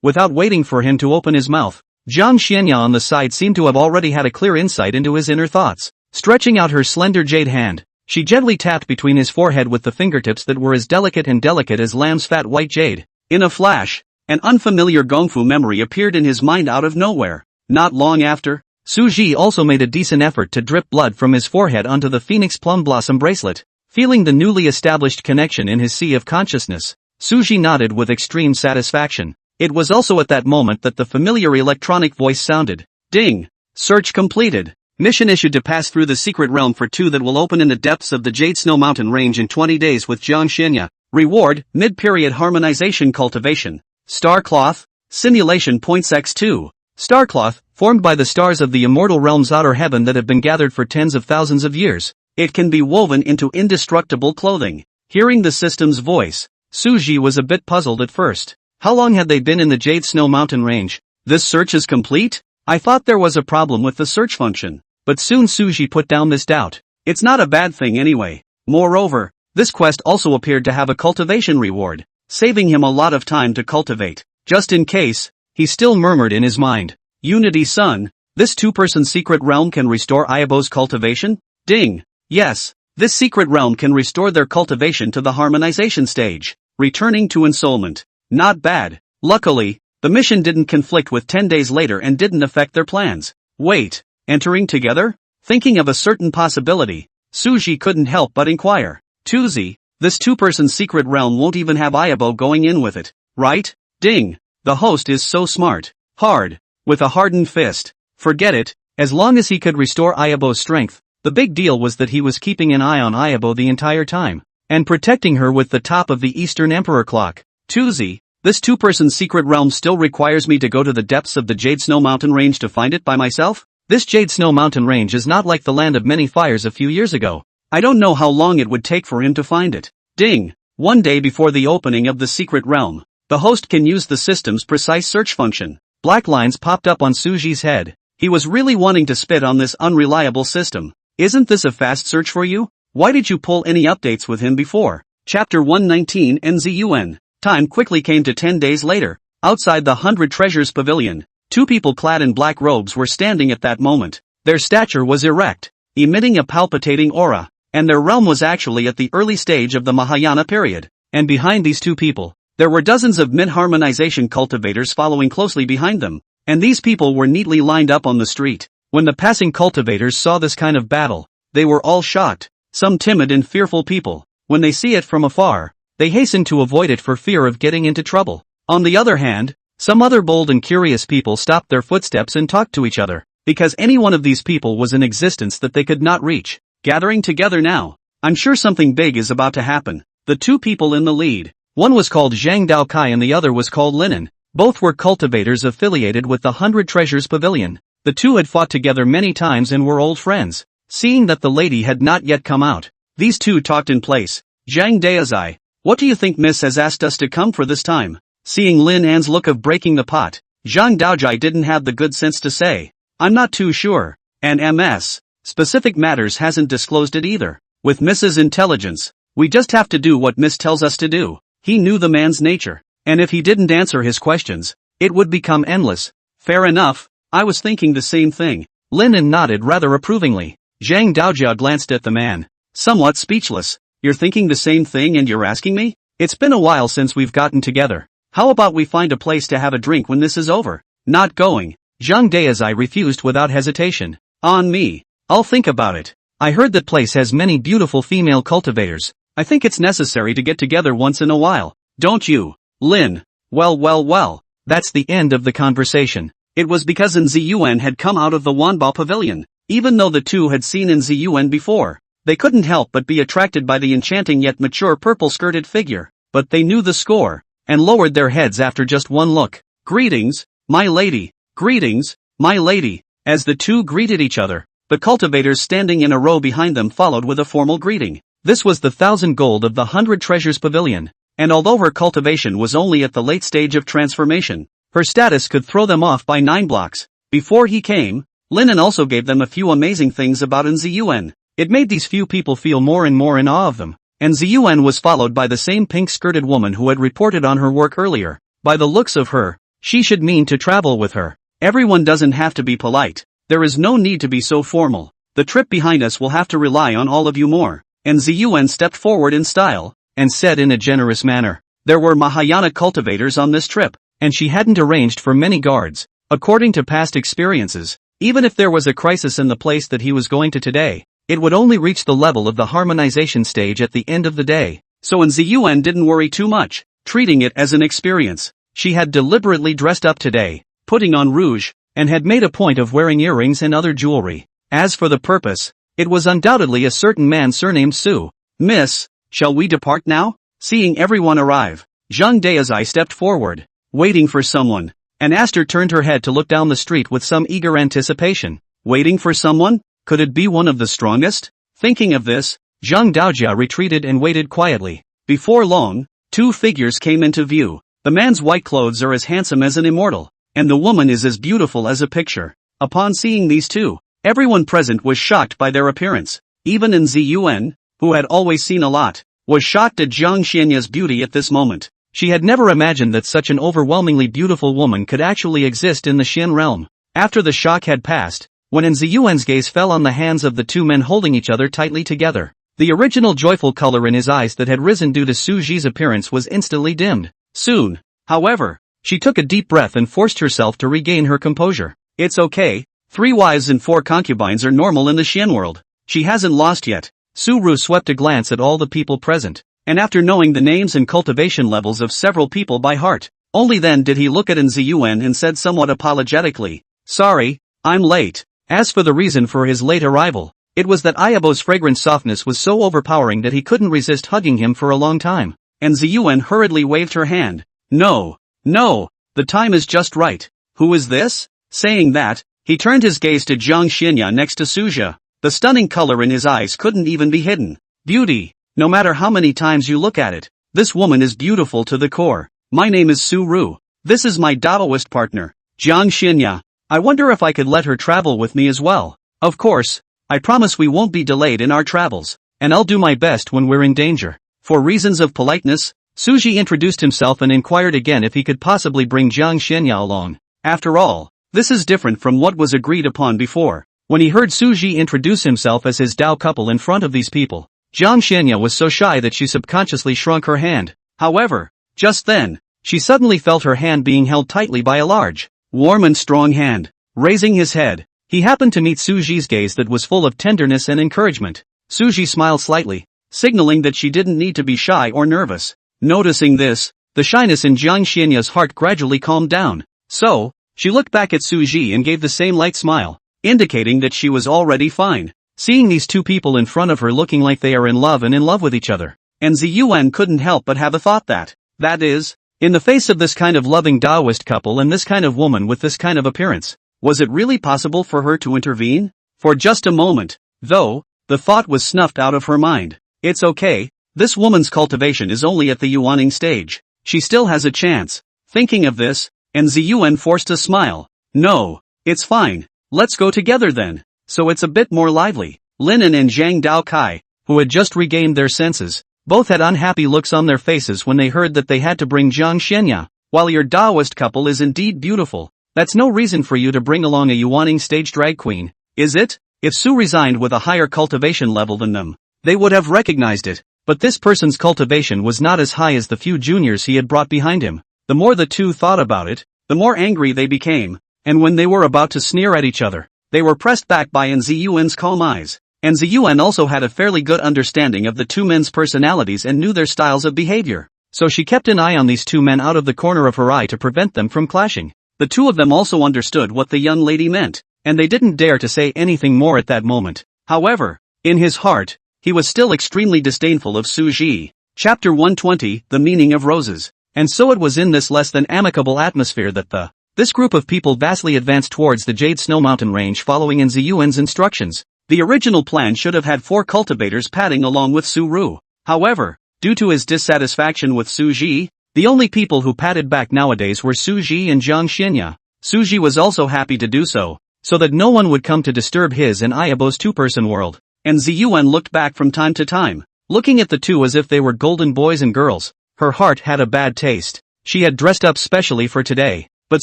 Without waiting for him to open his mouth, Jiang Xianya on the side seemed to have already had a clear insight into his inner thoughts. Stretching out her slender jade hand, she gently tapped between his forehead with the fingertips that were as delicate as lamb's fat white jade. In a flash, an unfamiliar gongfu memory appeared in his mind out of nowhere. Not long after, Suji also made a decent effort to drip blood from his forehead onto the phoenix plum blossom bracelet. Feeling the newly established connection in his sea of consciousness, Suji nodded with extreme satisfaction. It was also at that moment that the familiar electronic voice sounded. Ding! Search completed. Mission issued to pass through the secret realm for 2 that will open in the depths of the Jade Snow Mountain range in 20 days with Jiang Xianya. Reward, mid-period harmonization cultivation. Star Cloth, simulation points x2. Star Cloth, formed by the stars of the immortal realm's outer heaven that have been gathered for tens of thousands of years. It can be woven into indestructible clothing. Hearing the system's voice, Suji was a bit puzzled at first. How long had they been in the Jade Snow Mountain range? This search is complete? I thought there was a problem with the search function. But soon Suji put down this doubt. It's not a bad thing anyway. Moreover, this quest also appeared to have a cultivation reward, saving him a lot of time to cultivate. Just in case, he still murmured in his mind. Unity-san, this 2-person secret realm can restore Ayabo's cultivation? Ding! Yes, this secret realm can restore their cultivation to the harmonization stage. Returning to ensoulment. Not bad. Luckily, the mission didn't conflict with 10 days later and didn't affect their plans. Wait, entering together? Thinking of a certain possibility, Suji couldn't help but inquire. Tuzi, this 2-person secret realm won't even have Ayabo going in with it, right? Ding! The host is so smart. Hard. With a hardened fist. Forget it, as long as he could restore Ayabo's strength. The big deal was that he was keeping an eye on Ayabo the entire time, and protecting her with the top of the Eastern Emperor clock. Tuzi, this 2-person secret realm still requires me to go to the depths of the Jade Snow Mountain range to find it by myself? This Jade Snow Mountain range is not like the land of many fires a few years ago. I don't know how long it would take for him to find it. Ding! One day before the opening of the secret realm, the host can use the system's precise search function. Black lines popped up on Suji's head. He was really wanting to spit on this unreliable system. Isn't this a fast search for you? Why did you pull any updates with him before? Chapter 119 NZUN. Time quickly came to 10 days later. Outside the 100 Treasures Pavilion, 2 people clad in black robes were standing at that moment. Their stature was erect, emitting a palpitating aura, and their realm was actually at the early stage of the Mahayana period. And behind these 2 people, there were dozens of mid-harmonization cultivators following closely behind them, and these people were neatly lined up on the street. When the passing cultivators saw this kind of battle, they were all shocked. Some timid and fearful people, when they see it from afar, they hasten to avoid it for fear of getting into trouble. On the other hand, some other bold and curious people stopped their footsteps and talked to each other, because any one of these people was in existence that they could not reach. Gathering together now, I'm sure something big is about to happen. The 2 people in the lead, one was called Zhang Daokai and the other was called Linen. Both were cultivators affiliated with the 100 Treasures Pavilion. The two had fought together many times and were old friends. Seeing that the lady had not yet come out, these two talked in place. Zhang Daozai, what do you think Miss has asked us to come for this time? Seeing Lin An's look of breaking the pot, Zhang Daozai didn't have the good sense to say, I'm not too sure, and MS. Specific matters hasn't disclosed it either. With Mrs. Intelligence, we just have to do what Miss tells us to do. He knew the man's nature, and if he didn't answer his questions, it would become endless. Fair enough, I was thinking the same thing. Lin An nodded rather approvingly. Zhang Daojia glanced at the man, somewhat speechless. You're thinking the same thing and you're asking me? It's been a while since we've gotten together. How about we find a place to have a drink when this is over? Not going. Zhang Daozai refused without hesitation. On me. I'll think about it. I heard that place has many beautiful female cultivators. I think it's necessary to get together once in a while. Don't you, Lin? Well. That's the end of the conversation. It was because Nziyuan had come out of the Wanbao Pavilion. Even though the two had seen Nziyuan before, they couldn't help but be attracted by the enchanting yet mature purple-skirted figure. But they knew the score, and lowered their heads after just one look. Greetings, my lady. Greetings, my lady. As the two greeted each other, the cultivators standing in a row behind them followed with a formal greeting. This was the 1,000 gold of the 100 Treasures Pavilion, and although her cultivation was only at the late stage of transformation, her status could throw them off by 9 blocks. Before he came, Lin An also gave them a few amazing things about Nziyuan. It made these few people feel more and more in awe of them. Nziyuan was followed by the same pink-skirted woman who had reported on her work earlier. By the looks of her, she should mean to travel with her. Everyone doesn't have to be polite. There is no need to be so formal. The trip behind us will have to rely on all of you more. Nziyuan stepped forward in style, and said in a generous manner, there were Mahayana cultivators on this trip, and she hadn't arranged for many guards. According to past experiences, even if there was a crisis in the place that he was going to today, it would only reach the level of the harmonization stage at the end of the day. So Nziyuan didn't worry too much, treating it as an experience. She had deliberately dressed up today, putting on rouge, and had made a point of wearing earrings and other jewelry. As for the purpose, it was undoubtedly a certain man surnamed Su. Miss, shall we depart now? Seeing everyone arrive, Zhang Daozai stepped forward, waiting for someone, and Aster turned her head to look down the street with some eager anticipation. Waiting for someone? Could it be one of the strongest? Thinking of this, Zhang Daojia retreated and waited quietly. Before long, 2 figures came into view. The man's white clothes are as handsome as an immortal, and the woman is as beautiful as a picture. Upon seeing these two, everyone present was shocked by their appearance. Even Nziyuan, who had always seen a lot, was shocked at Zhang Xianya's beauty at this moment. She had never imagined that such an overwhelmingly beautiful woman could actually exist in the Xian realm. After the shock had passed, when Nziyuan's gaze fell on the hands of the two men holding each other tightly together, the original joyful color in his eyes that had risen due to Su Ji's appearance was instantly dimmed. Soon, however, she took a deep breath and forced herself to regain her composure. It's okay, 3 wives and 4 concubines are normal in the Xian world. She hasn't lost yet. Su Ru swept a glance at all the people present, and after knowing the names and cultivation levels of several people by heart, only then did he look at Nziyuan and said somewhat apologetically, sorry, I'm late. As for the reason for his late arrival, it was that Ayabo's fragrant softness was so overpowering that he couldn't resist hugging him for a long time. Nziyuan hurriedly waved her hand. No, the time is just right. Who is this? Saying that, he turned his gaze to Zhang Xianya next to Suja. The stunning color in his eyes couldn't even be hidden. Beauty, no matter how many times you look at it, this woman is beautiful to the core. My name is Su Ru. This is my Taoist partner, Zhang Xianya. I wonder if I could let her travel with me as well. Of course, I promise we won't be delayed in our travels, and I'll do my best when we're in danger. For reasons of politeness, Suji introduced himself and inquired again if he could possibly bring Zhang Xianya along. After all, this is different from what was agreed upon before. When he heard Suji introduce himself as his Dao couple in front of these people, Zhang Xianya was so shy that she subconsciously shrunk her hand. However, just then, she suddenly felt her hand being held tightly by a large, warm and strong hand. Raising his head, he happened to meet Suji's gaze that was full of tenderness and encouragement. Suji smiled slightly, signaling that she didn't need to be shy or nervous. Noticing this, the shyness in Zhang Xianya's heart gradually calmed down. So, she looked back at Suji and gave the same light smile, indicating that she was already fine. Seeing these two people in front of her looking like they are in love with each other, and Ziyuan couldn't help but have a thought that is, In the face of this kind of loving Taoist couple and this kind of woman with this kind of appearance, was it really possible for her to intervene? For just a moment, though, the thought was snuffed out of her mind. It's okay, this woman's cultivation is only at the yuaning stage. She still has a chance. Thinking of this, and Ziyuan forced a smile. No, it's fine, let's go together then. So it's a bit more lively. Linen and Zhang Daokai, who had just regained their senses, both had unhappy looks on their faces when they heard that they had to bring Jiang Xianya. While your Taoist couple is indeed beautiful, that's no reason for you to bring along a yuaning stage drag queen, is it? If Su resigned with a higher cultivation level than them, they would have recognized it, but this person's cultivation was not as high as the few juniors he had brought behind him. The more the two thought about it, the more angry they became, and when they were about to sneer at each other, they were pressed back by Ziyuan's calm eyes. And Ziyuan also had a fairly good understanding of the two men's personalities and knew their styles of behavior, so she kept an eye on these two men out of the corner of her eye to prevent them from clashing. The two of them also understood what the young lady meant, and they didn't dare to say anything more at that moment. However, in his heart, he was still extremely disdainful of Su Ji. Chapter 120, The Meaning of Roses. And so it was in this less than amicable atmosphere that this group of people vastly advanced towards the Jade Snow Mountain range following Ziyuan's instructions. The original plan should have had 4 cultivators padding along with Su Ru. However, due to his dissatisfaction with Su Ji, the only people who padded back nowadays were Su Ji and Jiang Xianya. Su Ji was also happy to do so that no one would come to disturb his and Ayabo's two-person world. And Ziyuan looked back from time to time, looking at the two as if they were golden boys and girls. Her heart had a bad taste. She had dressed up specially for today, but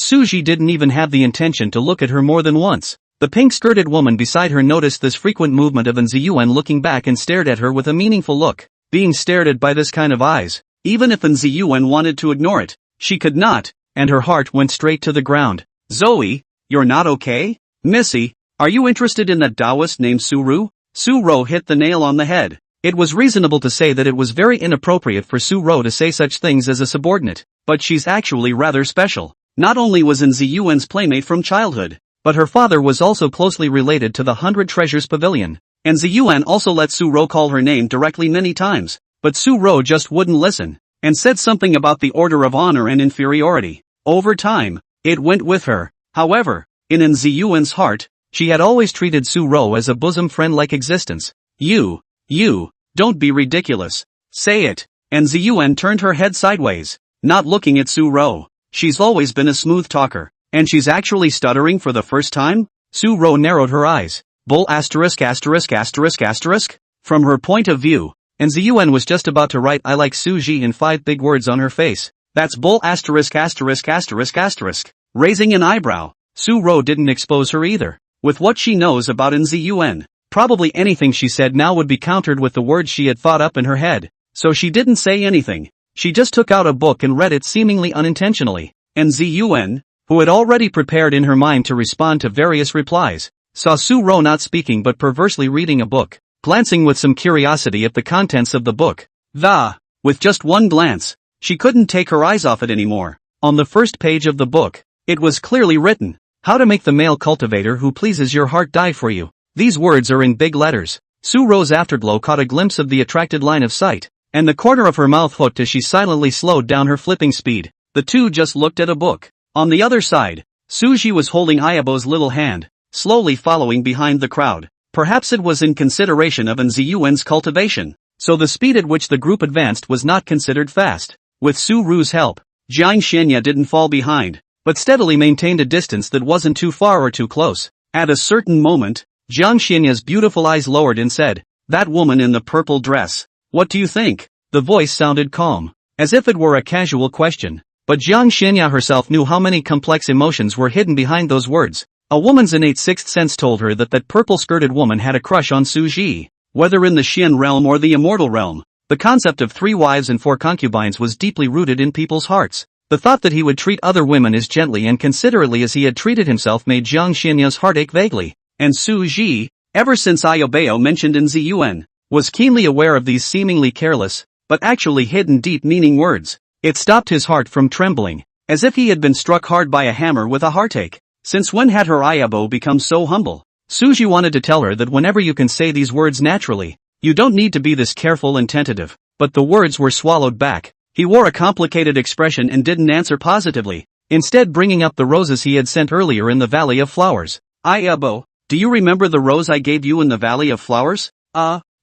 Su Ji didn't even have the intention to look at her more than once. The pink-skirted woman beside her noticed this frequent movement of Ziyuan looking back and stared at her with a meaningful look. Being stared at by this kind of eyes, even if Ziyuan wanted to ignore it, she could not, and her heart went straight to the ground. Zoe, you're not okay? Missy, are you interested in that Taoist named Su Ru? Su Ro hit the nail on the head. It was reasonable to say that it was very inappropriate for Su Ro to say such things as a subordinate, but she's actually rather special. Not only was Ziyuan's playmate from childhood, but her father was also closely related to the 100 Treasures Pavilion, and Ziyuan also let Su Ro call her name directly many times, but Su Ro just wouldn't listen, and said something about the order of honor and inferiority. Over time, it went with her. However, in Ziyuan's heart, she had always treated Su Ro as a bosom friend-like existence. You, don't be ridiculous. Say it. And Ziyuan turned her head sideways, not looking at Su Ro. She's always been a smooth talker, and she's actually stuttering for the first time? Su Ro narrowed her eyes. Bull asterisk asterisk asterisk asterisk? From her point of view, and Ziyuan was just about to write I like Su Ji in 5 big words on her face. That's bull asterisk asterisk asterisk asterisk. Raising an eyebrow, Su Ro didn't expose her either. With what she knows about Ziyuan, probably anything she said now would be countered with the words she had thought up in her head. So she didn't say anything. She just took out a book and read it seemingly unintentionally. And Ziyuan, who had already prepared in her mind to respond to various replies, saw Su Ro not speaking but perversely reading a book, glancing with some curiosity at the contents of the book. With just one glance, she couldn't take her eyes off it anymore. On the first page of the book, it was clearly written, How to make the male cultivator who pleases your heart die for you. These words are in big letters. Su Ro's afterglow caught a glimpse of the attracted line of sight, and the corner of her mouth hooked as she silently slowed down her flipping speed. The two just looked at a book. On the other side, Su Ji was holding Ayabo's little hand, slowly following behind the crowd. Perhaps it was in consideration of Ziyuan's cultivation, so the speed at which the group advanced was not considered fast. With Su Ru's help, Jiang Xianya didn't fall behind, but steadily maintained a distance that wasn't too far or too close. At a certain moment, Jiang Xianya's beautiful eyes lowered and said, That woman in the purple dress. What do you think? The voice sounded calm, as if it were a casual question. But Jiang Xianya herself knew how many complex emotions were hidden behind those words. A woman's innate sixth sense told her that purple-skirted woman had a crush on Su Ji. Whether in the Xian realm or the immortal realm, the concept of 3 wives and 4 concubines was deeply rooted in people's hearts. The thought that he would treat other women as gently and considerately as he had treated himself made Jiang Xianya's heart ache vaguely. And Su Ji, ever since Ayobeo mentioned Ziyuan, was keenly aware of these seemingly careless, but actually hidden deep meaning words. It stopped his heart from trembling, as if he had been struck hard by a hammer with a heartache. Since when had her Ayabo become so humble? Su Ji wanted to tell her that whenever you can say these words naturally, you don't need to be this careful and tentative, but the words were swallowed back. He wore a complicated expression and didn't answer positively, instead bringing up the roses he had sent earlier in the Valley of Flowers. Ayabo, do you remember the rose I gave you in the Valley of Flowers?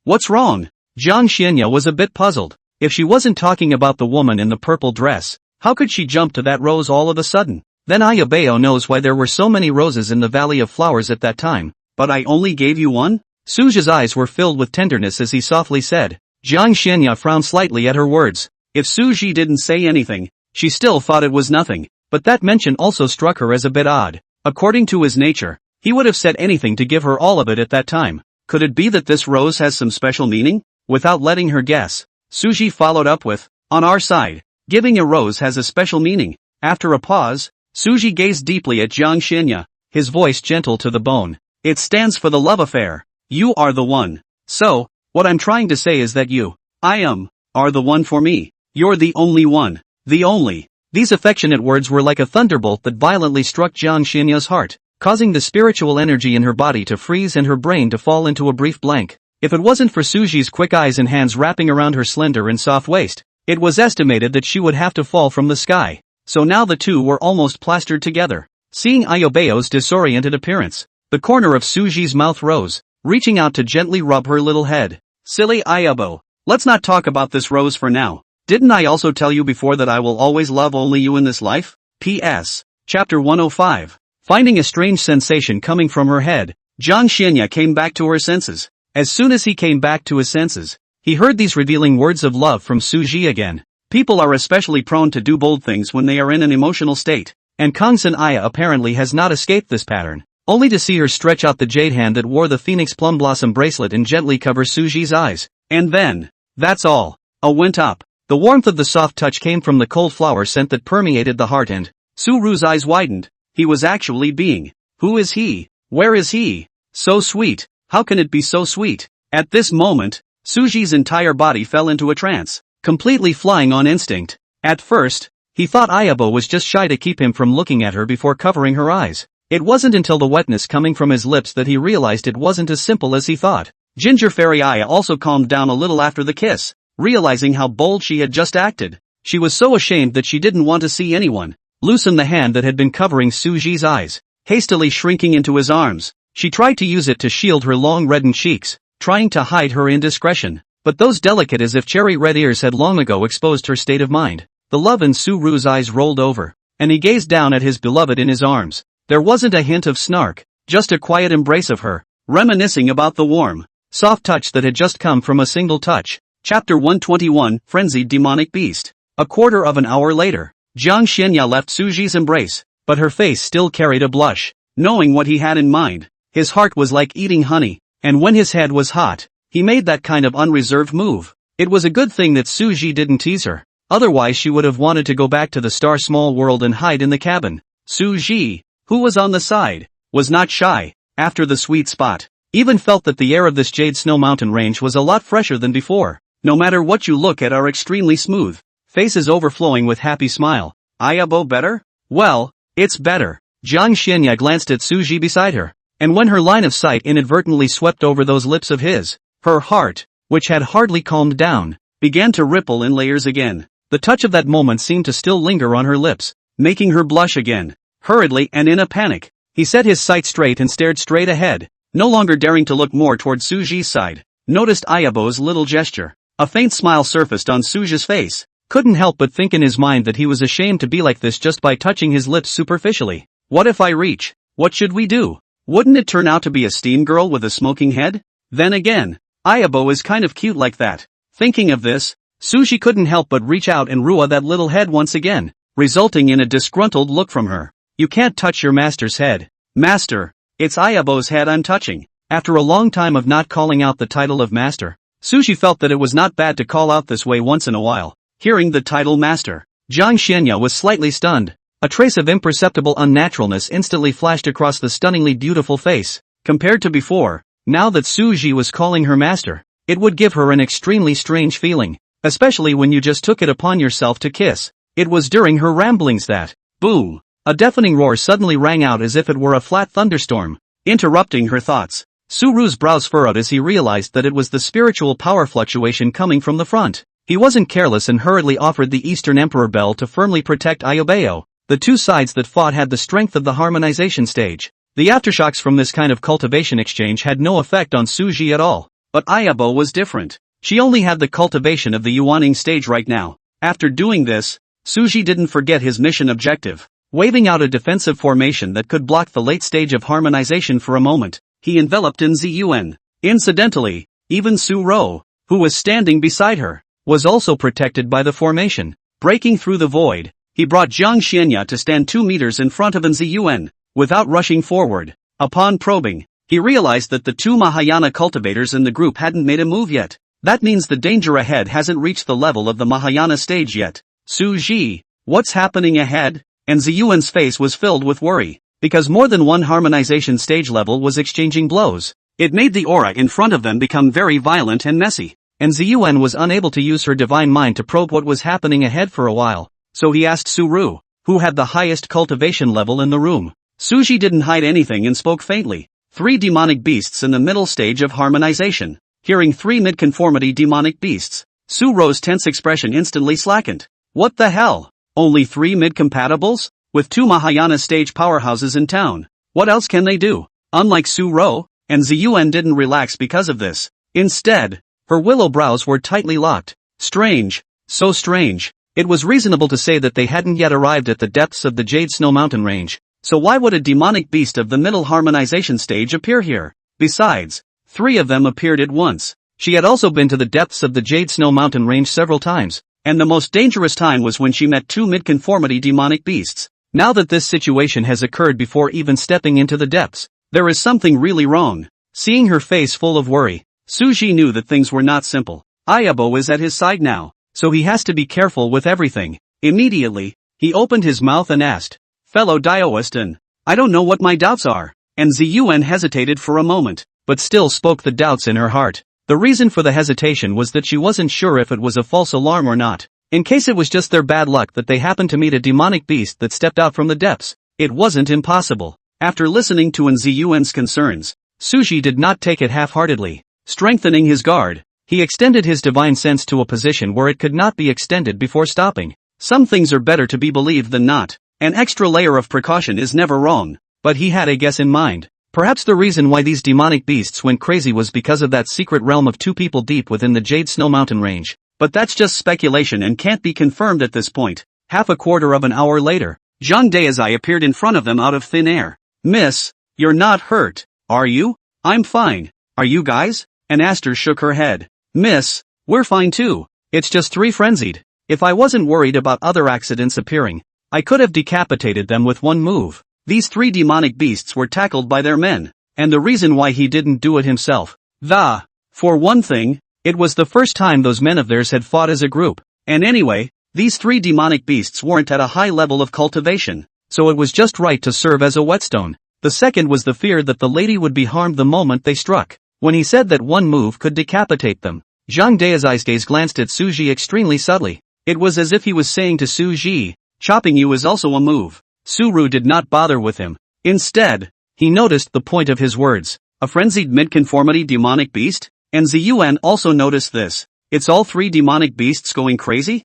What's wrong? Jiang Xianya was a bit puzzled. If she wasn't talking about the woman in the purple dress, how could she jump to that rose all of a sudden? Then Ayabao knows why there were so many roses in the Valley of Flowers at that time. But I only gave you one? Suja's eyes were filled with tenderness as he softly said. Jiang Xianya frowned slightly at her words. If Suji didn't say anything, she still thought it was nothing, but that mention also struck her as a bit odd. According to his nature, he would have said anything to give her all of it at that time. Could it be that this rose has some special meaning? Without letting her guess, Suji followed up with, on our side, giving a rose has a special meaning. After a pause, Suji gazed deeply at Jiang Xianya, his voice gentle to the bone. It stands for the love affair. You are the one. So, what I'm trying to say is that you, are the one for me. You're the only one. The only. These affectionate words were like a thunderbolt that violently struck Jiang Xianya's heart, causing the spiritual energy in her body to freeze and her brain to fall into a brief blank. If it wasn't for Suji's quick eyes and hands wrapping around her slender and soft waist, it was estimated that she would have to fall from the sky. So now the two were almost plastered together. Seeing Ayobao's disoriented appearance, the corner of Suji's mouth rose, reaching out to gently rub her little head. Silly Ayobo, let's not talk about this rose for now. Didn't I also tell you before that I will always love only you in this life? P.S. Chapter 105. Finding a strange sensation coming from her head, Jiang Xianya came back to her senses. As soon as he came back to his senses, he heard these revealing words of love from Suji again. People are especially prone to do bold things when they are in an emotional state, and Kangsen Aya apparently has not escaped this pattern, only to see her stretch out the jade hand that wore the phoenix plum blossom bracelet and gently cover Suji's eyes. And then, that's all. Went up. The warmth of the soft touch came from the cold flower scent that permeated the heart and Suru's eyes widened. He was actually being. Who is he? Where is he? So sweet. How can it be so sweet? At this moment, Suji's entire body fell into a trance, completely flying on instinct. At first, he thought Ayabo was just shy to keep him from looking at her before covering her eyes. It wasn't until the wetness coming from his lips that he realized it wasn't as simple as he thought. Ginger Fairy Aya also calmed down a little after the kiss, realizing how bold she had just acted. She was so ashamed that she didn't want to see anyone. Loosen the hand that had been covering Suji's eyes. Hastily shrinking into his arms, she tried to use it to shield her long reddened cheeks, trying to hide her indiscretion. But those delicate as if cherry red ears had long ago exposed her state of mind. The love in Suru's eyes rolled over, and he gazed down at his beloved in his arms. There wasn't a hint of snark, just a quiet embrace of her, reminiscing about the warm, soft touch that had just come from a single touch. Chapter 121, Frenzied Demonic Beast. A quarter of an hour later, Jiang Xianya left Suji's embrace, but her face still carried a blush. Knowing what he had in mind, his heart was like eating honey, and when his head was hot, he made that kind of unreserved move. It was a good thing that Suji didn't tease her, otherwise she would have wanted to go back to the star small world and hide in the cabin. Suji, who was on the side, was not shy, after the sweet spot, even felt that the air of this Jade Snow Mountain range was a lot fresher than before. No matter what you look at are extremely smooth, faces overflowing with happy smile. Ayabo better? Well, it's better. Jiang Xianya glanced at Suji beside her, and when her line of sight inadvertently swept over those lips of his, her heart, which had hardly calmed down, began to ripple in layers again. The touch of that moment seemed to still linger on her lips, making her blush again. Hurriedly and in a panic, he set his sight straight and stared straight ahead, no longer daring to look more toward Suji's side. Noticed Ayabo's little gesture. A faint smile surfaced on Suji's face. Couldn't help but think in his mind that he was ashamed to be like this just by touching his lips superficially. What if I reach? What should we do? Wouldn't it turn out to be a steam girl with a smoking head? Then again, Ayabo is kind of cute like that. Thinking of this, Suji couldn't help but reach out and rua that little head once again, resulting in a disgruntled look from her. You can't touch your master's head. Master, it's Ayabo's head I'm touching. After a long time of not calling out the title of master, Suji felt that it was not bad to call out this way once in a while. Hearing the title master, Jiang Xianya was slightly stunned. A trace of imperceptible unnaturalness instantly flashed across the stunningly beautiful face. Compared to before, now that Suji was calling her master, it would give her an extremely strange feeling, especially when you just took it upon yourself to kiss. It was during her ramblings that, boom, a deafening roar suddenly rang out as if it were a flat thunderstorm, interrupting her thoughts. Suru's brows furrowed as he realized that it was the spiritual power fluctuation coming from the front. He wasn't careless and hurriedly offered the Eastern Emperor bell to firmly protect Ayobeo. The two sides that fought had the strength of the harmonization stage. The aftershocks from this kind of cultivation exchange had no effect on Suji at all. But Ayabo was different. She only had the cultivation of the Yuaning stage right now. After doing this, Suji didn't forget his mission objective. Waving out a defensive formation that could block the late stage of harmonization for a moment, he enveloped in Ziyuan. Incidentally, even Su Ro, who was standing beside her, was also protected by the formation. Breaking through the void, he brought Jiang Xianya to stand 2 meters in front of Ziyuan, without rushing forward. Upon probing, he realized that the two Mahayana cultivators in the group hadn't made a move yet. That means the danger ahead hasn't reached the level of the Mahayana stage yet. Su Ji, what's happening ahead? And Ziyuan's face was filled with worry, because more than one harmonization stage level was exchanging blows. It made the aura in front of them become very violent and messy. And Ziyuan was unable to use her divine mind to probe what was happening ahead for a while. So he asked Su Ru, who had the highest cultivation level in the room. Suji didn't hide anything and spoke faintly. 3 demonic beasts in the middle stage of harmonization. Hearing 3 mid-conformity demonic beasts, Su Ro's tense expression instantly slackened. What the hell? Only 3 mid-compatibles? With 2 Mahayana stage powerhouses in town. What else can they do? Unlike Su Ro, and Ziyuan didn't relax because of this. Instead, her willow brows were tightly locked. Strange. So strange. It was reasonable to say that they hadn't yet arrived at the depths of the Jade Snow Mountain range. So why would a demonic beast of the middle harmonization stage appear here? Besides, 3 of them appeared at once. She had also been to the depths of the Jade Snow Mountain range several times, and the most dangerous time was when she met 2 mid-conformity demonic beasts. Now that this situation has occurred before even stepping into the depths, there is something really wrong. Seeing her face full of worry, Suji knew that things were not simple. Ayabo is at his side now, so he has to be careful with everything. Immediately, he opened his mouth and asked, "Fellow Daoistan, I don't know what my doubts are." And Ziyuan hesitated for a moment, but still spoke the doubts in her heart. The reason for the hesitation was that she wasn't sure if it was a false alarm or not. In case it was just their bad luck that they happened to meet a demonic beast that stepped out from the depths, it wasn't impossible. After listening to Ziyuan's concerns, Suji did not take it half-heartedly. Strengthening his guard, he extended his divine sense to a position where it could not be extended before stopping. Some things are better to be believed than not. An extra layer of precaution is never wrong, but he had a guess in mind. Perhaps the reason why these demonic beasts went crazy was because of that secret realm of 2 people deep within the Jade Snow Mountain range. But that's just speculation and can't be confirmed at this point. Half a quarter of an hour later, Zhang Deizai appeared in front of them out of thin air. "Miss, you're not hurt, are you?" "I'm fine. Are you guys?" And Aster shook her head. "Miss, we're fine too. It's just 3 frenzied. If I wasn't worried about other accidents appearing, I could have decapitated them with one move." These 3 demonic beasts were tackled by their men, and the reason why he didn't do it himself. For one thing, it was the first time those men of theirs had fought as a group, and anyway, these 3 demonic beasts weren't at a high level of cultivation, so it was just right to serve as a whetstone. The second was the fear that the lady would be harmed the moment they struck. When he said that one move could decapitate them, Zhang Deizai's gaze glanced at Suji extremely subtly. It was as if he was saying to Suji, "Chopping you is also a move." Suru did not bother with him. Instead, he noticed the point of his words. A frenzied mid-conformity demonic beast? And Ziyuan also noticed this. It's all 3 demonic beasts going crazy?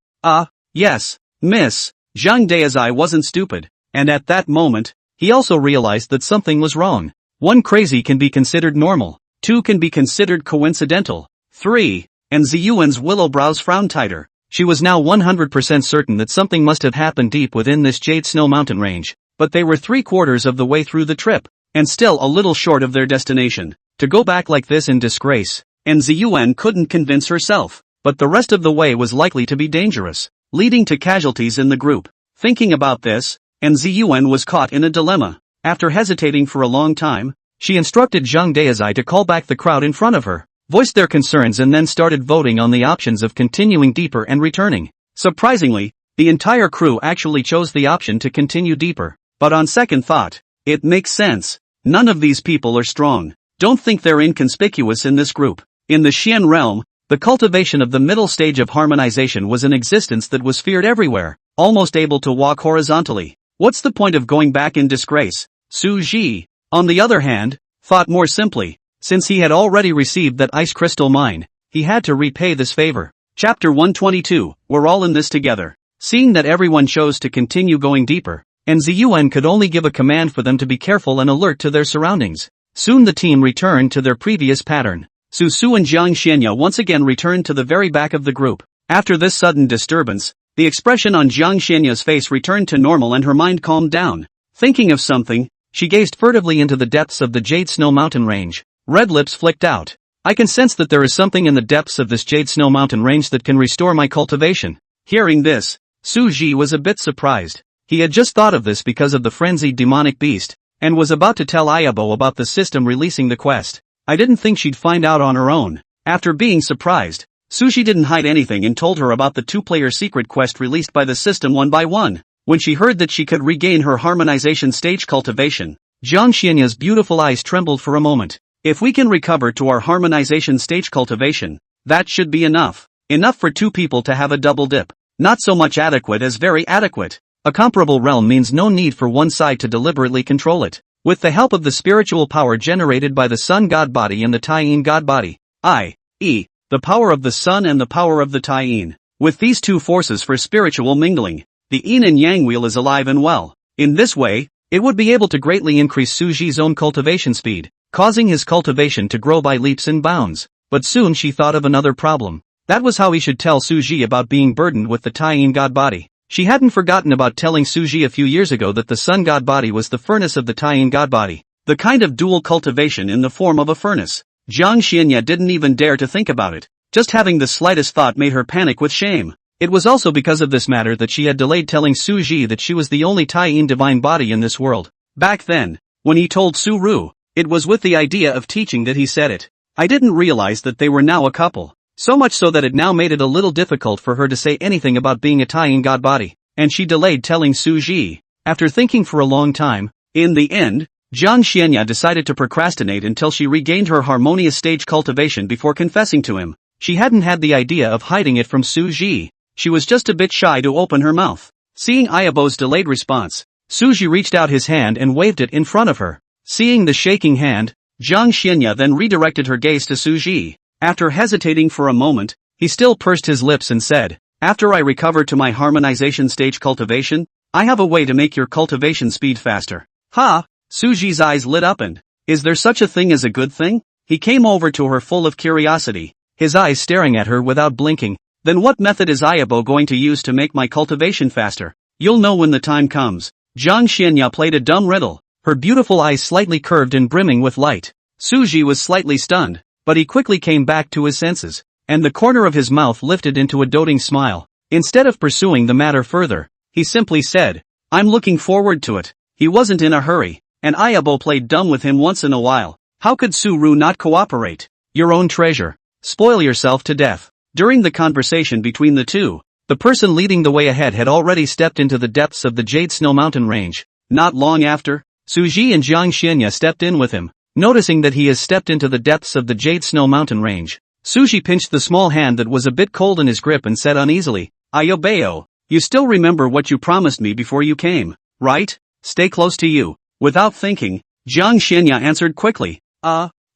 Yes, miss. Zhang Deizai wasn't stupid. And at that moment, he also realized that something was wrong. 1 crazy can be considered normal. 2 can be considered coincidental. 3, and Ziyuan's willow brows frowned tighter. She was now 100% certain that something must have happened deep within this Jade Snow Mountain range, but they were 3/4 of the way through the trip, and still a little short of their destination. To go back like this in disgrace, and Ziyuan couldn't convince herself, but the rest of the way was likely to be dangerous, leading to casualties in the group. Thinking about this, and Ziyuan was caught in a dilemma. After hesitating for a long time, she instructed Zhang Deizai to call back the crowd in front of her, voiced their concerns and then started voting on the options of continuing deeper and returning. Surprisingly, the entire crew actually chose the option to continue deeper. But on second thought, it makes sense. None of these people are strong. Don't think they're inconspicuous in this group. In the Xian realm, the cultivation of the middle stage of harmonization was an existence that was feared everywhere, almost able to walk horizontally. What's the point of going back in disgrace? Su Ji, on the other hand, thought more simply. Since he had already received that ice crystal mine, he had to repay this favor. Chapter 122, We're all in this together. Seeing that everyone chose to continue going deeper, and Ziyuan could only give a command for them to be careful and alert to their surroundings. Soon the team returned to their previous pattern. Su Su and Jiang Xianya once again returned to the very back of the group. After this sudden disturbance, the expression on Jiang Xianya's face returned to normal and her mind calmed down. Thinking of something, she gazed furtively into the depths of the Jade Snow Mountain range. Red lips flicked out. I can sense that there is something in the depths of this Jade Snow Mountain range that can restore my cultivation. Hearing this, Su Ji was a bit surprised. He had just thought of this because of the frenzied demonic beast, and was about to tell Ayabo about the system releasing the quest. I didn't think she'd find out on her own. After being surprised, Sushi didn't hide anything and told her about the two-player secret quest released by the system one by one. When she heard that she could regain her harmonization stage cultivation, Jiang Xianya's beautiful eyes trembled for a moment. If we can recover to our harmonization stage cultivation, that should be enough. Enough for two people to have a double dip. Not so much adequate as very adequate. A comparable realm means no need for one side to deliberately control it. With the help of the spiritual power generated by the Sun God Body and the Taiyin God Body, i.e., the power of the Sun and the power of the Taiyin. With these two forces for spiritual mingling, the Yin and Yang wheel is alive and well. In this way, it would be able to greatly increase Suji's own cultivation speed, causing his cultivation to grow by leaps and bounds. But soon she thought of another problem. That was how he should tell Suji about being burdened with the Taiyin God Body. She hadn't forgotten about telling Suji a few years ago that the Sun God Body was the furnace of the Taiyin God Body. The kind of dual cultivation in the form of a furnace. Jiang Xianya didn't even dare to think about it. Just having the slightest thought made her panic with shame. It was also because of this matter that she had delayed telling Su Ji that she was the only Taiyin divine body in this world. Back then, when he told Su Ru, it was with the idea of teaching that he said it. I didn't realize that they were now a couple. So much so that it now made it a little difficult for her to say anything about being a Taiyin God Body, and she delayed telling Su Ji. After thinking for a long time, in the end, Jiang Xianya decided to procrastinate until she regained her harmonious stage cultivation before confessing to him. She hadn't had the idea of hiding it from Su Ji. She was just a bit shy to open her mouth. Seeing Ayabo's delayed response, Su Ji reached out his hand and waved it in front of her. Seeing the shaking hand, Jiang Xianya then redirected her gaze to Su Ji. After hesitating for a moment, he still pursed his lips and said, "After I recover to my harmonization stage cultivation, I have a way to make your cultivation speed faster." Ha! Su Ji's eyes lit up and, is there such a thing as a good thing? He came over to her full of curiosity, his eyes staring at her without blinking. Then what method is Ayabo going to use to make my cultivation faster? You'll know when the time comes. Jiang Xianya played a dumb riddle, her beautiful eyes slightly curved and brimming with light. Su Ji was slightly stunned, but he quickly came back to his senses, and the corner of his mouth lifted into a doting smile. Instead of pursuing the matter further, he simply said, "I'm looking forward to it." He wasn't in a hurry, and Ayabo played dumb with him once in a while. How could Su Ru not cooperate? Your own treasure. Spoil yourself to death. During the conversation between the two, the person leading the way ahead had already stepped into the depths of the Jade Snow Mountain range. Not long after, Su Ji and Jiang Xianya stepped in with him. Noticing that he has stepped into the depths of the Jade Snow Mountain range, Su Ji pinched the small hand that was a bit cold in his grip and said uneasily, "Ayobeo, you still remember what you promised me before you came, right? Stay close to you." Without thinking, Jiang Xianya answered quickly,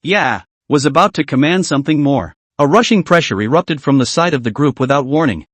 yeah," was about to command something more. A rushing pressure erupted from the side of the group without warning.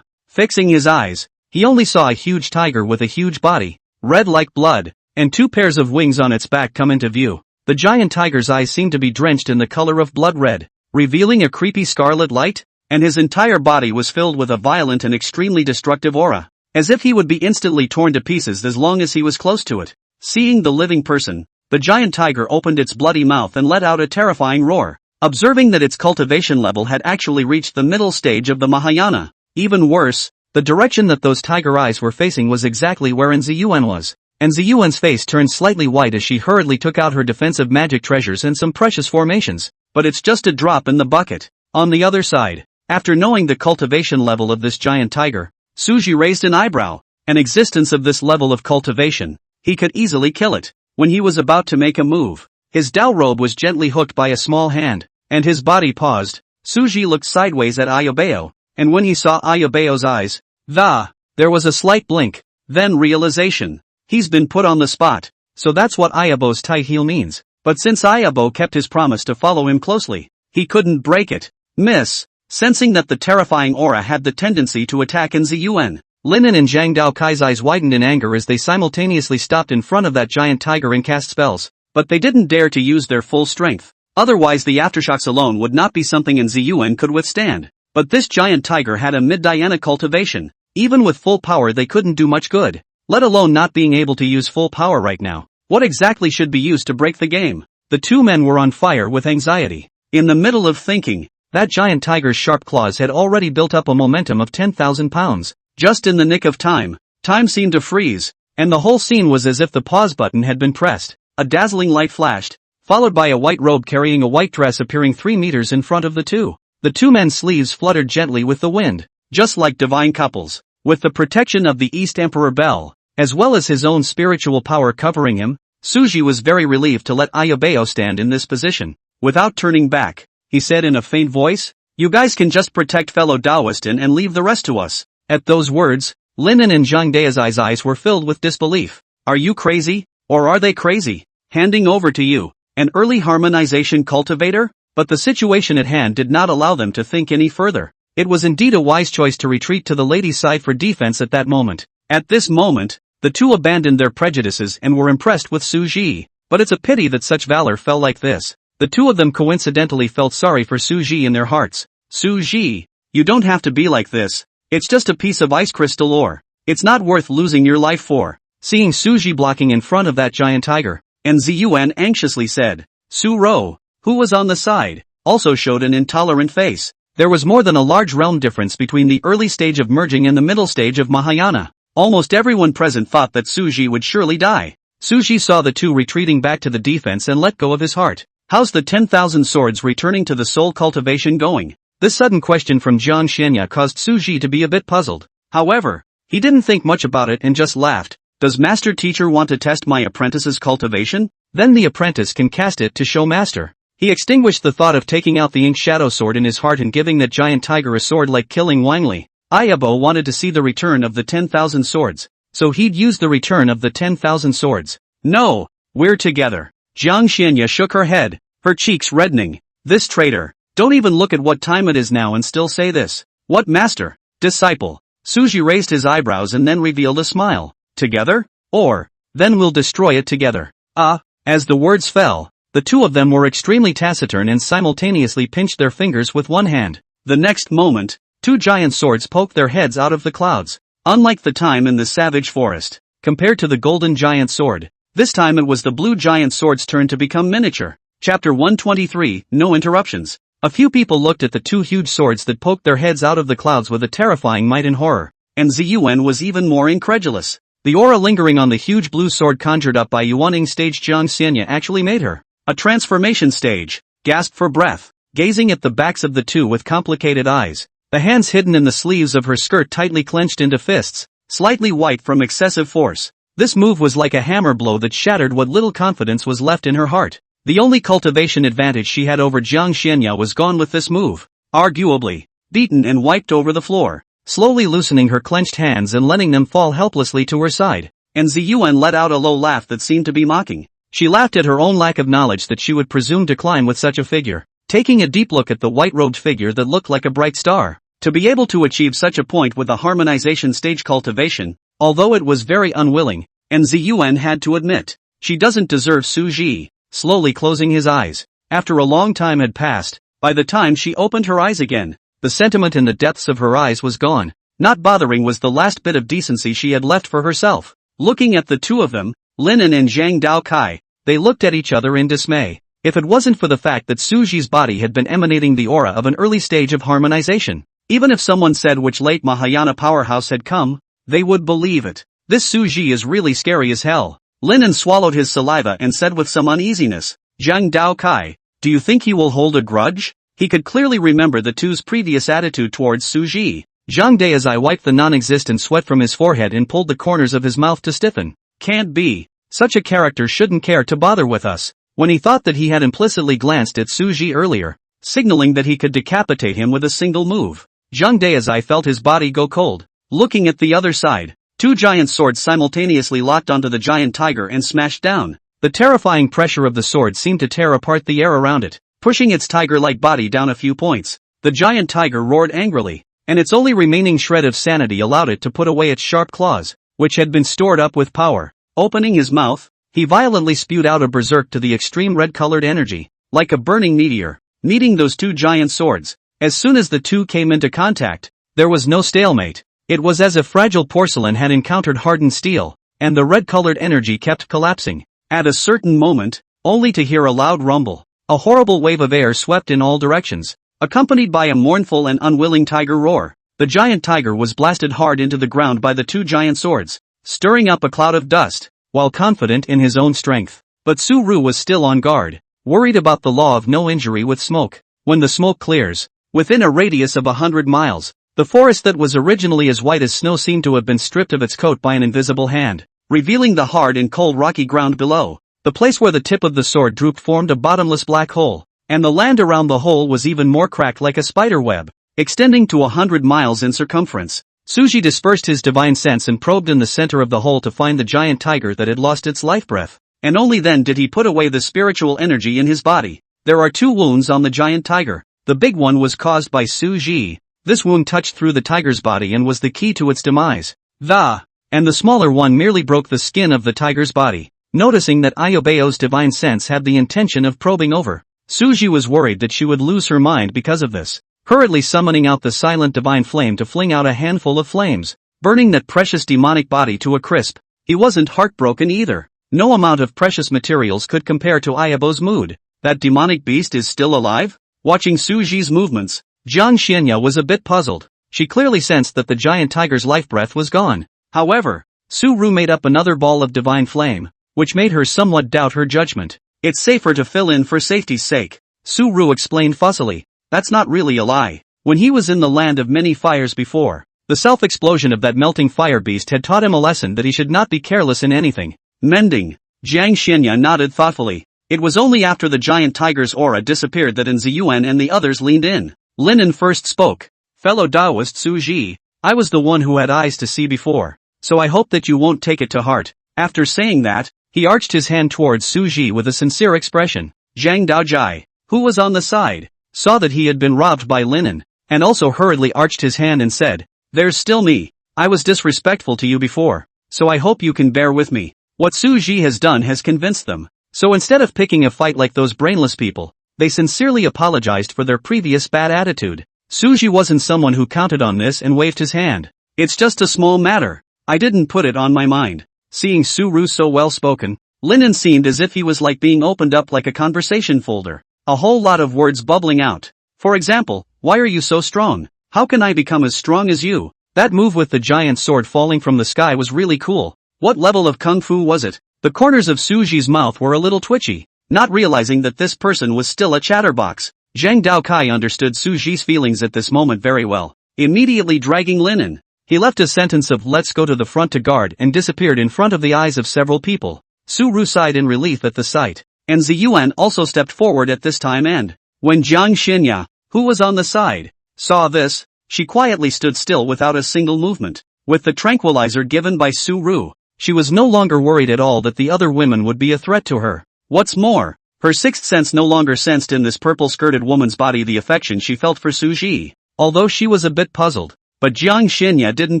Fixing his eyes, he only saw a huge tiger with a huge body, red like blood, and two pairs of wings on its back come into view. The giant tiger's eyes seemed to be drenched in the color of blood red, revealing a creepy scarlet light, and his entire body was filled with a violent and extremely destructive aura, as if he would be instantly torn to pieces as long as he was close to it. Seeing the living person, the giant tiger opened its bloody mouth and let out a terrifying roar. Observing that its cultivation level had actually reached the middle stage of the Mahayana. Even worse, the direction that those tiger eyes were facing was exactly where Ziyuan was, and Ziyuan's face turned slightly white as she hurriedly took out her defensive magic treasures and some precious formations. But it's just a drop in the bucket. On the other side, after knowing the cultivation level of this giant tiger, Suji raised an eyebrow. An existence of this level of cultivation, he could easily kill it. When he was about to make a move, his Dao robe was gently hooked by a small hand, and his body paused. Suji looked sideways at Ayobeo, and when he saw Ayobeo's eyes, there was a slight blink, then realization. He's been put on the spot, so that's what Ayabo's tight heel means. But since Ayabo kept his promise to follow him closely, he couldn't break it. "Miss, sensing that the terrifying aura had the tendency to attack Nzun. Linen and Zhang Daokai's eyes widened in anger as they simultaneously stopped in front of that giant tiger and cast spells, but they didn't dare to use their full strength. Otherwise the aftershocks alone would not be something Nzun could withstand. But this giant tiger had a mid-Diana cultivation. Even with full power they couldn't do much good, let alone not being able to use full power right now. What exactly should be used to break the game? The two men were on fire with anxiety. In the middle of thinking, that giant tiger's sharp claws had already built up a momentum of 10,000 pounds. Just in the nick of time, time seemed to freeze, and the whole scene was as if the pause button had been pressed. A dazzling light flashed, followed by a white robe carrying a white dress appearing 3 meters in front of the two. The two men's sleeves fluttered gently with the wind, just like divine couples. With the protection of the East Emperor Bell, as well as his own spiritual power covering him, Suji was very relieved to let Ayabeo stand in this position. Without turning back, he said in a faint voice, "You guys can just protect fellow Taoistan and leave the rest to us." At those words, Linen and Zhang Daozai's eyes were filled with disbelief. Are you crazy? Or are they crazy? Handing over to you, an early harmonization cultivator? But the situation at hand did not allow them to think any further. It was indeed a wise choice to retreat to the ladies' side for defense at that moment. At this moment, the two abandoned their prejudices and were impressed with Suji. But it's a pity that such valor fell like this. The two of them coincidentally felt sorry for Suji in their hearts. Suji, you don't have to be like this. It's just a piece of ice crystal ore. It's not worth losing your life for. Seeing Suji blocking in front of that giant tiger, Nzun anxiously said. Su-ro, who was on the side, also showed an intolerant face. There was more than a large realm difference between the early stage of merging and the middle stage of Mahayana. Almost everyone present thought that Suji would surely die. Suji saw the two retreating back to the defense and let go of his heart. How's the 10,000 swords returning to the soul cultivation going? This sudden question from Jiang Xianya caused Suji to be a bit puzzled. However, he didn't think much about it and just laughed. Does master teacher want to test my apprentice's cultivation? Then the apprentice can cast it to show master. He extinguished the thought of taking out the ink shadow sword in his heart and giving that giant tiger a sword like killing Wangli. Ayabo wanted to see the return of the 10,000 swords, so he'd use the return of the 10,000 swords. No, we're together. Jiang Xianya shook her head, her cheeks reddening. This traitor. Don't even look at what time it is now and still say this. What master? Disciple. Suji raised his eyebrows and then revealed a smile. Together? Or, then we'll destroy it together. As the words fell, the two of them were extremely taciturn and simultaneously pinched their fingers with one hand. The next moment, two giant swords poked their heads out of the clouds. Unlike the time in the savage forest, compared to the golden giant sword, this time it was the blue giant sword's turn to become miniature. Chapter 123, No Interruptions. A few people looked at the two huge swords that poked their heads out of the clouds with a terrifying might and horror, and Ziyuan was even more incredulous. The aura lingering on the huge blue sword conjured up by Yuaning stage Jiang Xianya actually made her a transformation stage, gasped for breath, gazing at the backs of the two with complicated eyes, the hands hidden in the sleeves of her skirt tightly clenched into fists, slightly white from excessive force. This move was like a hammer blow that shattered what little confidence was left in her heart. The only cultivation advantage she had over Jiang Xianya was gone with this move. Arguably, beaten and wiped over the floor, slowly loosening her clenched hands and letting them fall helplessly to her side. And Ziyuan let out a low laugh that seemed to be mocking. She laughed at her own lack of knowledge that she would presume to climb with such a figure. Taking a deep look at the white-robed figure that looked like a bright star, to be able to achieve such a point with a harmonization stage cultivation, although it was very unwilling, and Ziyuan had to admit, she doesn't deserve Suji. Slowly closing his eyes, after a long time had passed, by the time she opened her eyes again, the sentiment in the depths of her eyes was gone. Not bothering was the last bit of decency she had left for herself. Looking at the two of them, Linen and Zhang Daokai, they looked at each other in dismay. If it wasn't for the fact that Suji's body had been emanating the aura of an early stage of harmonization, even if someone said which late Mahayana powerhouse had come, they would believe it. This Suji is really scary as hell. Linen swallowed his saliva and said with some uneasiness, Zhang Daokai, do you think he will hold a grudge? He could clearly remember the two's previous attitude towards Suji. Zhang Daozai wiped the non-existent sweat from his forehead and pulled the corners of his mouth to stiffen. Can't be. Such a character shouldn't care to bother with us. When he thought that he had implicitly glanced at Suji earlier, signaling that he could decapitate him with a single move, Zhang Daozai felt his body go cold. Looking at the other side, two giant swords simultaneously locked onto the giant tiger and smashed down. The terrifying pressure of the sword seemed to tear apart the air around it, pushing its tiger-like body down a few points. The giant tiger roared angrily, and its only remaining shred of sanity allowed it to put away its sharp claws, which had been stored up with power. Opening his mouth, he violently spewed out a berserk to the extreme red-colored energy, like a burning meteor, meeting those two giant swords. As soon as the two came into contact, there was no stalemate. It was as if fragile porcelain had encountered hardened steel, and the red-colored energy kept collapsing. At a certain moment, only to hear a loud rumble, a horrible wave of air swept in all directions, accompanied by a mournful and unwilling tiger roar. The giant tiger was blasted hard into the ground by the two giant swords, stirring up a cloud of dust, while confident in his own strength. But Su-ru was still on guard, worried about the law of no injury with smoke. When the smoke clears, within a radius of 100 miles, the forest that was originally as white as snow seemed to have been stripped of its coat by an invisible hand, revealing the hard and cold rocky ground below. The place where the tip of the sword drooped formed a bottomless black hole, and the land around the hole was even more cracked like a spider web, extending to 100 miles in circumference. Suji dispersed his divine sense and probed in the center of the hole to find the giant tiger that had lost its life breath, and only then did he put away the spiritual energy in his body. There are two wounds on the giant tiger. The big one was caused by Suji. This wound touched through the tiger's body and was the key to its demise. And the smaller one merely broke the skin of the tiger's body. Noticing that Iobeo's divine sense had the intention of probing over, Suji was worried that she would lose her mind because of this, hurriedly summoning out the silent divine flame to fling out a handful of flames, burning that precious demonic body to a crisp. He wasn't heartbroken either. No amount of precious materials could compare to Iobeo's mood. That demonic beast is still alive? Watching Suji's movements, Jiang Xianya was a bit puzzled. She clearly sensed that the giant tiger's life breath was gone. However, Su-ru made up another ball of divine flame, which made her somewhat doubt her judgment. It's safer to fill in for safety's sake, Su-ru explained fussily. That's not really a lie. When he was in the land of many fires before, the self-explosion of that melting fire beast had taught him a lesson that he should not be careless in anything. Mending. Jiang Xianya nodded thoughtfully. It was only after the giant tiger's aura disappeared that Ziyuan and the others leaned in. Linen first spoke. Fellow Taoist Suji, I was the one who had eyes to see before, so I hope that you won't take it to heart. After saying that, he arched his hand towards Suji with a sincere expression. Zhang Daojai, who was on the side, saw that he had been robbed by Linen, and also hurriedly arched his hand and said, There's still me. I was disrespectful to you before, so I hope you can bear with me. What Suji has done has convinced them. So instead of picking a fight like those brainless people, they sincerely apologized for their previous bad attitude. Suji wasn't someone who counted on this and waved his hand. It's just a small matter. I didn't put it on my mind. Seeing Su-ru so well spoken, Linen seemed as if he was like being opened up like a conversation folder. A whole lot of words bubbling out. For example, why are you so strong? How can I become as strong as you? That move with the giant sword falling from the sky was really cool. What level of kung fu was it? The corners of Suji's mouth were a little twitchy, not realizing that this person was still a chatterbox. Zhang Daokai understood Suji's feelings at this moment very well, immediately dragging Linen. He left a sentence of let's go to the front to guard and disappeared in front of the eyes of several people. Su-ru sighed in relief at the sight, and Ziyuan also stepped forward at this time and, when Jiang Xianya, who was on the side, saw this, she quietly stood still without a single movement. With the tranquilizer given by Su-ru, she was no longer worried at all that the other women would be a threat to her. What's more, her sixth sense no longer sensed in this purple-skirted woman's body the affection she felt for Suji, although she was a bit puzzled. But Jiang Xianya didn't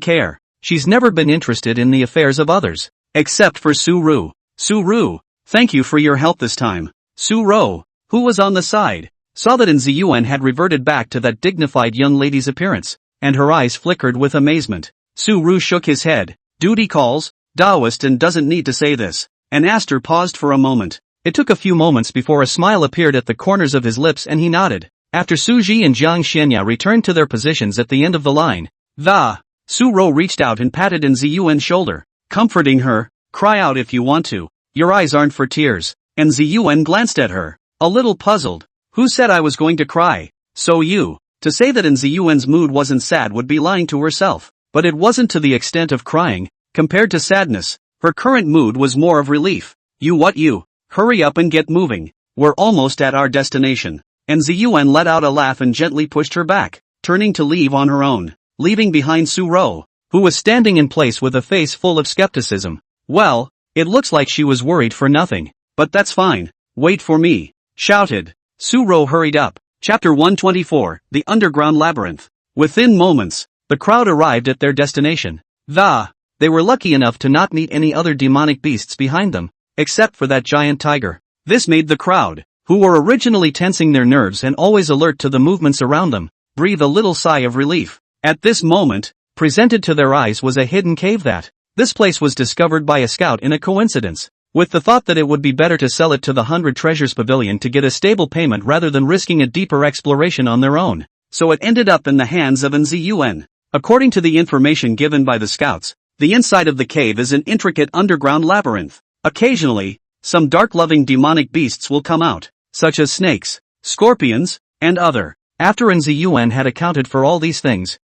care. She's never been interested in the affairs of others, except for Su-ru. Su-ru, thank you for your help this time. Su-ru, who was on the side, saw that Ziyuan had reverted back to that dignified young lady's appearance, and her eyes flickered with amazement. Su-ru shook his head. Duty calls, Taoist and doesn't need to say this. And Aster paused for a moment. It took a few moments before a smile appeared at the corners of his lips and he nodded. After Suji and Jiang Xianya returned to their positions at the end of the line, Su-ru reached out and patted Ziyuan's shoulder, comforting her. Cry out if you want to. Your eyes aren't for tears. And Ziyuan glanced at her, a little puzzled. Who said I was going to cry? So you. To say that Ziyuan's mood wasn't sad would be lying to herself. But it wasn't to the extent of crying. Compared to sadness, her current mood was more of relief. You? Hurry up and get moving. We're almost at our destination. And Ziyuan let out a laugh and gently pushed her back, turning to leave on her own, leaving behind Su-ru, who was standing in place with a face full of skepticism. Well, it looks like she was worried for nothing. But that's fine. Wait for me. Shouted. Su-ru hurried up, Chapter 124, The Underground Labyrinth. Within moments, the crowd arrived at their destination. They were lucky enough to not meet any other demonic beasts behind them, except for that giant tiger. This made the crowd, who were originally tensing their nerves and always alert to the movements around them, breathe a little sigh of relief. At this moment, presented to their eyes was a hidden cave this place was discovered by a scout in a coincidence, with the thought that it would be better to sell it to the 100 Treasures Pavilion to get a stable payment rather than risking a deeper exploration on their own. So it ended up in the hands of NZUN. According to the information given by the scouts, the inside of the cave is an intricate underground labyrinth. Occasionally, some dark-loving demonic beasts will come out, such as snakes, scorpions, and other. After NZUN had accounted for all these things,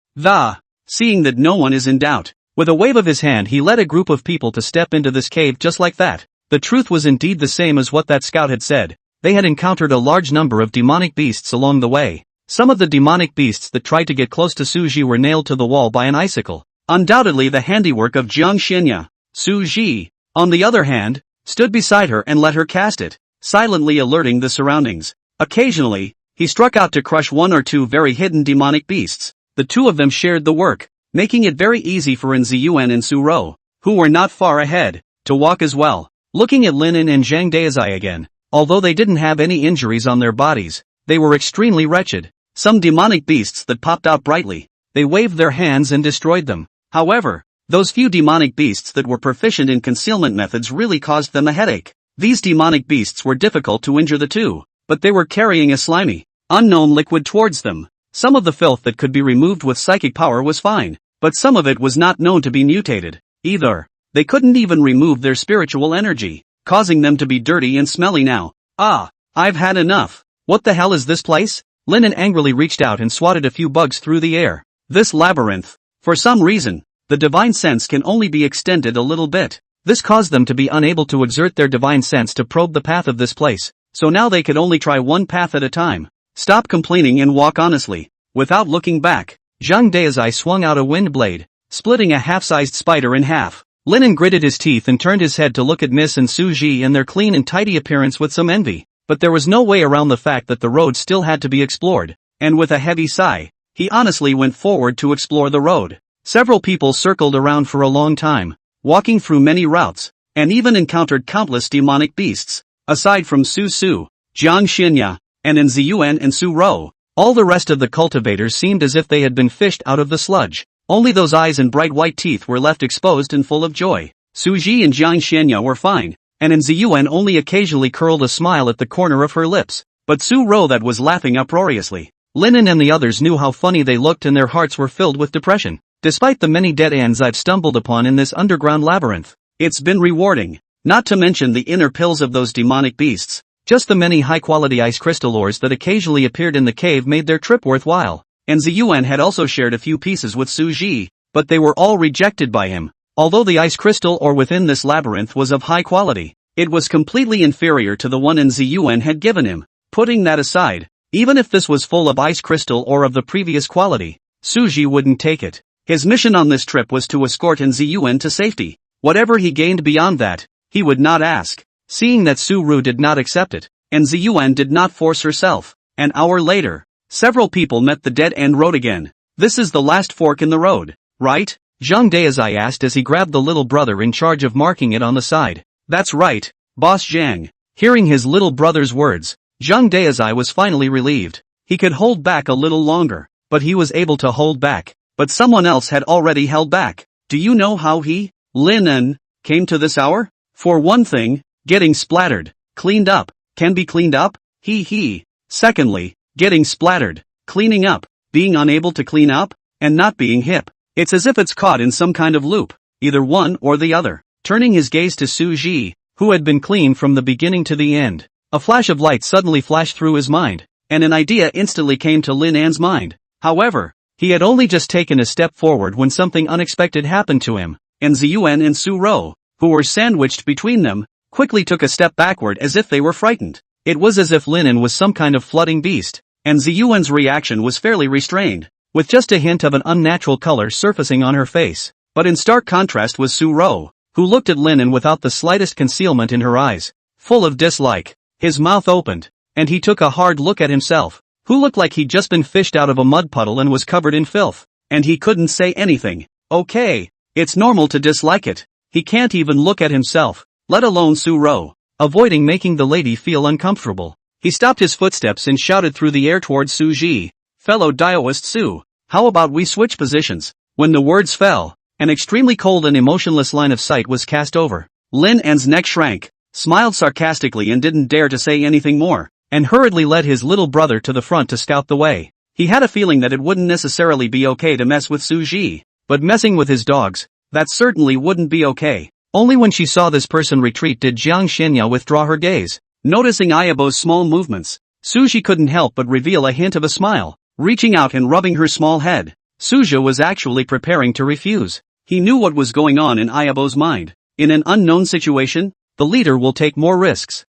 seeing that no one is in doubt, with a wave of his hand he led a group of people to step into this cave just like that. The truth was indeed the same as what that scout had said. They had encountered a large number of demonic beasts along the way. Some of the demonic beasts that tried to get close to Suji were nailed to the wall by an icicle, undoubtedly the handiwork of Jiang Xinya. Suji, on the other hand, stood beside her and let her cast it, silently alerting the surroundings. Occasionally, he struck out to crush one or two very hidden demonic beasts. The two of them shared the work, making it very easy for NZUN and Su Ro, who were not far ahead, to walk as well. Looking at Linen and Zhang Daizai again, although they didn't have any injuries on their bodies, they were extremely wretched. Some demonic beasts that popped out brightly, they waved their hands and destroyed them. However, those few demonic beasts that were proficient in concealment methods really caused them a headache. These demonic beasts were difficult to injure the two, but they were carrying a slimy, unknown liquid towards them. Some of the filth that could be removed with psychic power was fine, but some of it was not known to be mutated, either. They couldn't even remove their spiritual energy, causing them to be dirty and smelly now. I've had enough. What the hell is this place? Linen angrily reached out and swatted a few bugs through the air. This labyrinth. For some reason, the divine sense can only be extended a little bit. This caused them to be unable to exert their divine sense to probe the path of this place, so now they could only try one path at a time. Stop complaining and walk honestly. Without looking back, Zhang Daizai swung out a wind blade, splitting a half-sized spider in half. Linen gritted his teeth and turned his head to look at Miss and Su Ji and their clean and tidy appearance with some envy, but there was no way around the fact that the road still had to be explored, and with a heavy sigh, he honestly went forward to explore the road. Several people circled around for a long time, walking through many routes, and even encountered countless demonic beasts. Aside from Su Su, Jiang Xinya, and NZUN and Su Ro, all the rest of the cultivators seemed as if they had been fished out of the sludge. Only those eyes and bright white teeth were left exposed and full of joy. Su Ji and Jiang Xinya were fine, and NZUN only occasionally curled a smile at the corner of her lips, but Su Ro that was laughing uproariously. Linen and the others knew how funny they looked and their hearts were filled with depression. Despite the many dead ends I've stumbled upon in this underground labyrinth, it's been rewarding, not to mention the inner pills of those demonic beasts. Just the many high-quality ice crystal ores that occasionally appeared in the cave made their trip worthwhile. NZUN had also shared a few pieces with Su Ji, but they were all rejected by him. Although the ice crystal ore within this labyrinth was of high quality, it was completely inferior to the one NZUN had given him. Putting that aside, even if this was full of ice crystal ore of the previous quality, Su Ji wouldn't take it. His mission on this trip was to escort NZUN to safety. Whatever he gained beyond that, he would not ask. Seeing that Su Ru did not accept it, NZUN did not force herself. An hour later, several people met the dead-end road again. This is the last fork in the road, right? Zhang Daizai asked as he grabbed the little brother in charge of marking it on the side. That's right, Boss Zhang. Hearing his little brother's words, Zhang Daizai was finally relieved. He could hold back a little longer, but he was able to hold back. But someone else had already held back. Do you know how he, Linen, came to this hour? For one thing, getting splattered, cleaned up, can be cleaned up? Secondly, getting splattered, cleaning up, being unable to clean up, and not being hip. It's as if it's caught in some kind of loop, either one or the other. Turning his gaze to Su Ji, who had been clean from the beginning to the end, a flash of light suddenly flashed through his mind, and an idea instantly came to Lin An's mind. However, he had only just taken a step forward when something unexpected happened to him. NZUN and Su Ro, who were sandwiched between them, quickly took a step backward as if they were frightened. It was as if Linen was some kind of flooding beast, and NZUN's reaction was fairly restrained, with just a hint of an unnatural color surfacing on her face. But in stark contrast was Su Ro, who looked at Linen without the slightest concealment in her eyes, full of dislike. His mouth opened, and he took a hard look at himself. who looked like he'd just been fished out of a mud puddle and was covered in filth. And he couldn't say anything. Okay, it's normal to dislike it. He can't even look at himself, let alone Su-ro. Avoiding making the lady feel uncomfortable, he stopped his footsteps and shouted through the air towards Su-ji. Fellow Daoist Su, how about we switch positions? When the words fell, an extremely cold and emotionless line of sight was cast over Lin An's neck shrank, smiled sarcastically and didn't dare to say anything more, and hurriedly led his little brother to the front to scout the way. He had a feeling that it wouldn't necessarily be okay to mess with Su-ji, but messing with his dogs, that certainly wouldn't be okay. Only when she saw this person retreat did Jiang Xianya withdraw her gaze. Noticing Ayabo's small movements, Suji couldn't help but reveal a hint of a smile, reaching out and rubbing her small head. Suja was actually preparing to refuse. He knew what was going on in Ayabo's mind. In an unknown situation, the leader will take more risks.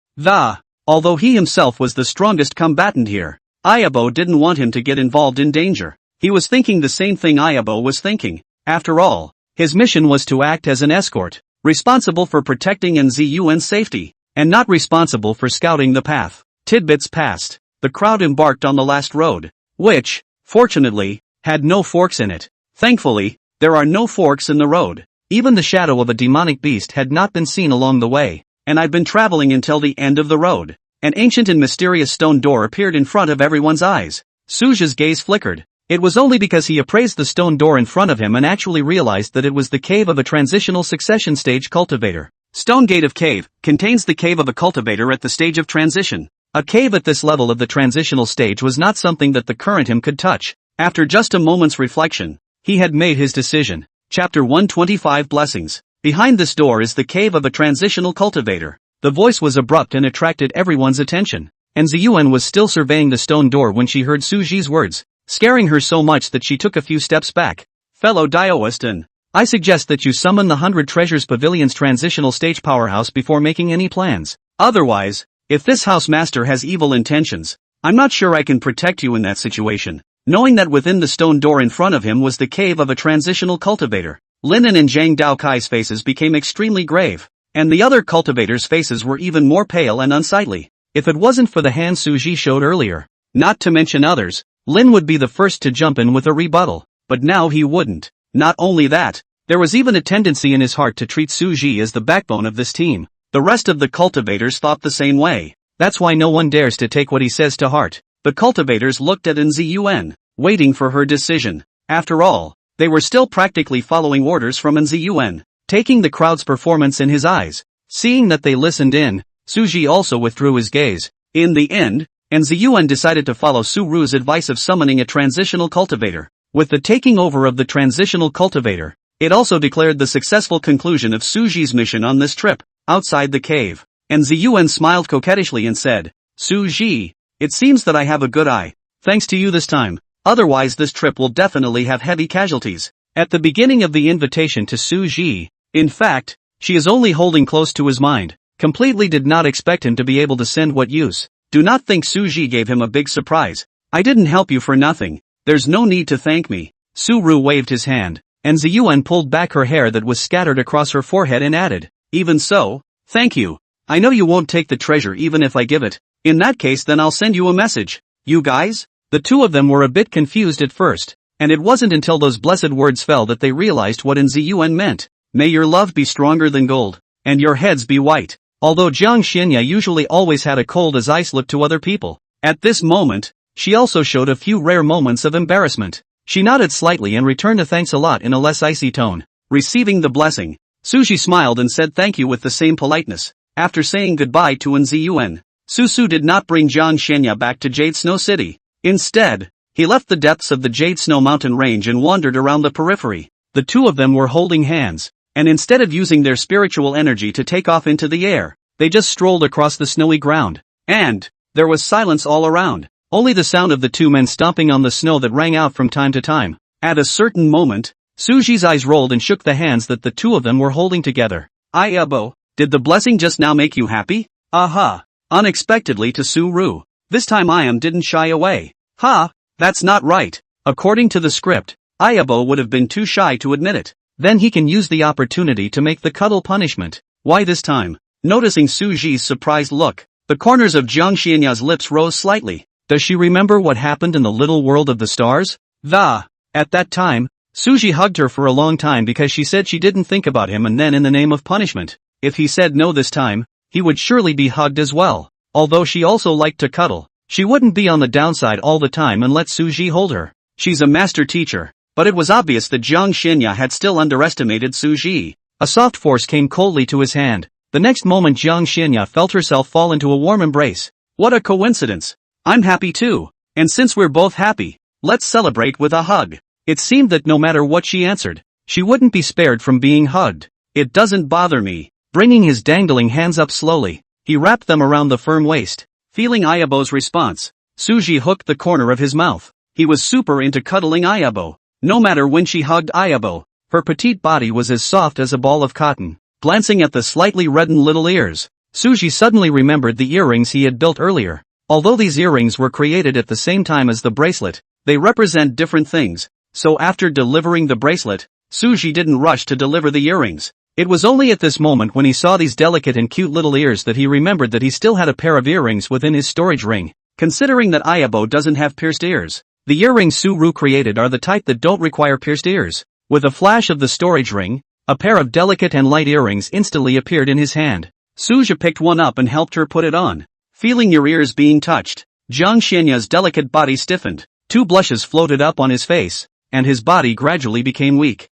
Although he himself was the strongest combatant here, Ayabo didn't want him to get involved in danger. He was thinking the same thing Ayabo was thinking. After all, his mission was to act as an escort, responsible for protecting Nzun's safety, and not responsible for scouting the path. Tidbits passed. The crowd embarked on the last road, which, fortunately, had no forks in it. Thankfully, there are no forks in the road. Even the shadow of a demonic beast had not been seen along the way, and I'd been traveling until the end of the road. An ancient and mysterious stone door appeared in front of everyone's eyes. Suja's gaze flickered. It was only because he appraised the stone door in front of him and actually realized that it was the cave of a transitional succession stage cultivator. Stone Gate of Cave contains the cave of a cultivator at the stage of transition. A cave at this level of the transitional stage was not something that the current him could touch. After just a moment's reflection, he had made his decision. Chapter 125 Blessings. Behind this door is the cave of a transitional cultivator. The voice was abrupt and attracted everyone's attention. Nzun was still surveying the stone door when she heard Suji's words, scaring her so much that she took a few steps back. Fellow Daoistan, I suggest that you summon the 100 Treasures Pavilion's transitional stage powerhouse before making any plans. Otherwise, if this house master has evil intentions, I'm not sure I can protect you in that situation. Knowing that within the stone door in front of him was the cave of a transitional cultivator, Linen and Zhang Daokai's faces became extremely grave, and the other cultivators' faces were even more pale and unsightly. If it wasn't for the hand Suji showed earlier, not to mention others, Lin would be the first to jump in with a rebuttal, but now he wouldn't. Not only that, there was even a tendency in his heart to treat Suji as the backbone of this team. The rest of the cultivators thought the same way. That's why no one dares to take what he says to heart. The cultivators looked at Nzun, waiting for her decision. After all, they were still practically following orders from Nzun, taking the crowd's performance in his eyes. Seeing that they listened in, Suji also withdrew his gaze. In the end, Nzun decided to follow Su-ru's advice of summoning a transitional cultivator. With the taking over of the transitional cultivator, it also declared the successful conclusion of Suji's mission on this trip. Outside the cave, Nzun smiled coquettishly and said, Suji, it seems that I have a good eye. Thanks to you this time. Otherwise this trip will definitely have heavy casualties. At the beginning of the invitation to Suji, in fact, she is only holding close to his mind, completely did not expect him to be able to send what use. Do not think Suji gave him a big surprise. I didn't help you for nothing. There's no need to thank me. Su-ru waved his hand, and Nzun pulled back her hair that was scattered across her forehead and added, even so, thank you. I know you won't take the treasure even if I give it. In that case then I'll send you a message. You guys? The two of them were a bit confused at first, and it wasn't until those blessed words fell that they realized what Nzun meant. May your love be stronger than gold, and your heads be white. Although Jiang Xinya usually always had a cold as ice look to other people, at this moment, she also showed a few rare moments of embarrassment. She nodded slightly and returned a thanks a lot in a less icy tone. Receiving the blessing, Suji smiled and said thank you with the same politeness. After saying goodbye to Nzun, Su did not bring Jiang Xianya back to Jade Snow City. Instead, he left the depths of the Jade Snow mountain range and wandered around the periphery. The two of them were holding hands, and instead of using their spiritual energy to take off into the air, they just strolled across the snowy ground. And there was silence all around, only the sound of the two men stomping on the snow that rang out from time to time. At a certain moment, Suji's eyes rolled and shook the hands that the two of them were holding together. Ayabo, did the blessing just now make you happy? Aha! Unexpectedly to Su-ru. This time Ayam didn't shy away. Ha! That's not right. According to the script, Ayabo would have been too shy to admit it. Then he can use the opportunity to make the cuddle punishment. Why this time? Noticing Suji's surprised look, the corners of Jiang Xianya's lips rose slightly. Does she remember what happened in the little world of the stars? At that time, Suji hugged her for a long time because she said she didn't think about him, and then in the name of punishment, if he said no this time, he would surely be hugged as well. Although she also liked to cuddle, she wouldn't be on the downside all the time and let Suji hold her. She's a master teacher. But it was obvious that Jiang Xinya had still underestimated Suji. A soft force came coldly to his hand. The next moment Jiang Xinya felt herself fall into a warm embrace. What a coincidence. I'm happy too. And since we're both happy, let's celebrate with a hug. It seemed that no matter what she answered, she wouldn't be spared from being hugged. It doesn't bother me. Bringing his dangling hands up slowly, he wrapped them around the firm waist. Feeling Ayabo's response, Suji hooked the corner of his mouth. He was super into cuddling Ayabo. No matter when she hugged Ayabo, her petite body was as soft as a ball of cotton. Glancing at the slightly reddened little ears, Suji suddenly remembered the earrings he had built earlier. Although these earrings were created at the same time as the bracelet, they represent different things. So after delivering the bracelet, Suji didn't rush to deliver the earrings. It was only at this moment when he saw these delicate and cute little ears that he remembered that he still had a pair of earrings within his storage ring. Considering that Ayabo doesn't have pierced ears, the earrings Suru created are the type that don't require pierced ears. With a flash of the storage ring, a pair of delicate and light earrings instantly appeared in his hand. Suja picked one up and helped her put it on. Feeling your ears being touched, Jiang Xianya's delicate body stiffened. 2 blushes floated up on his face, and his body gradually became weak.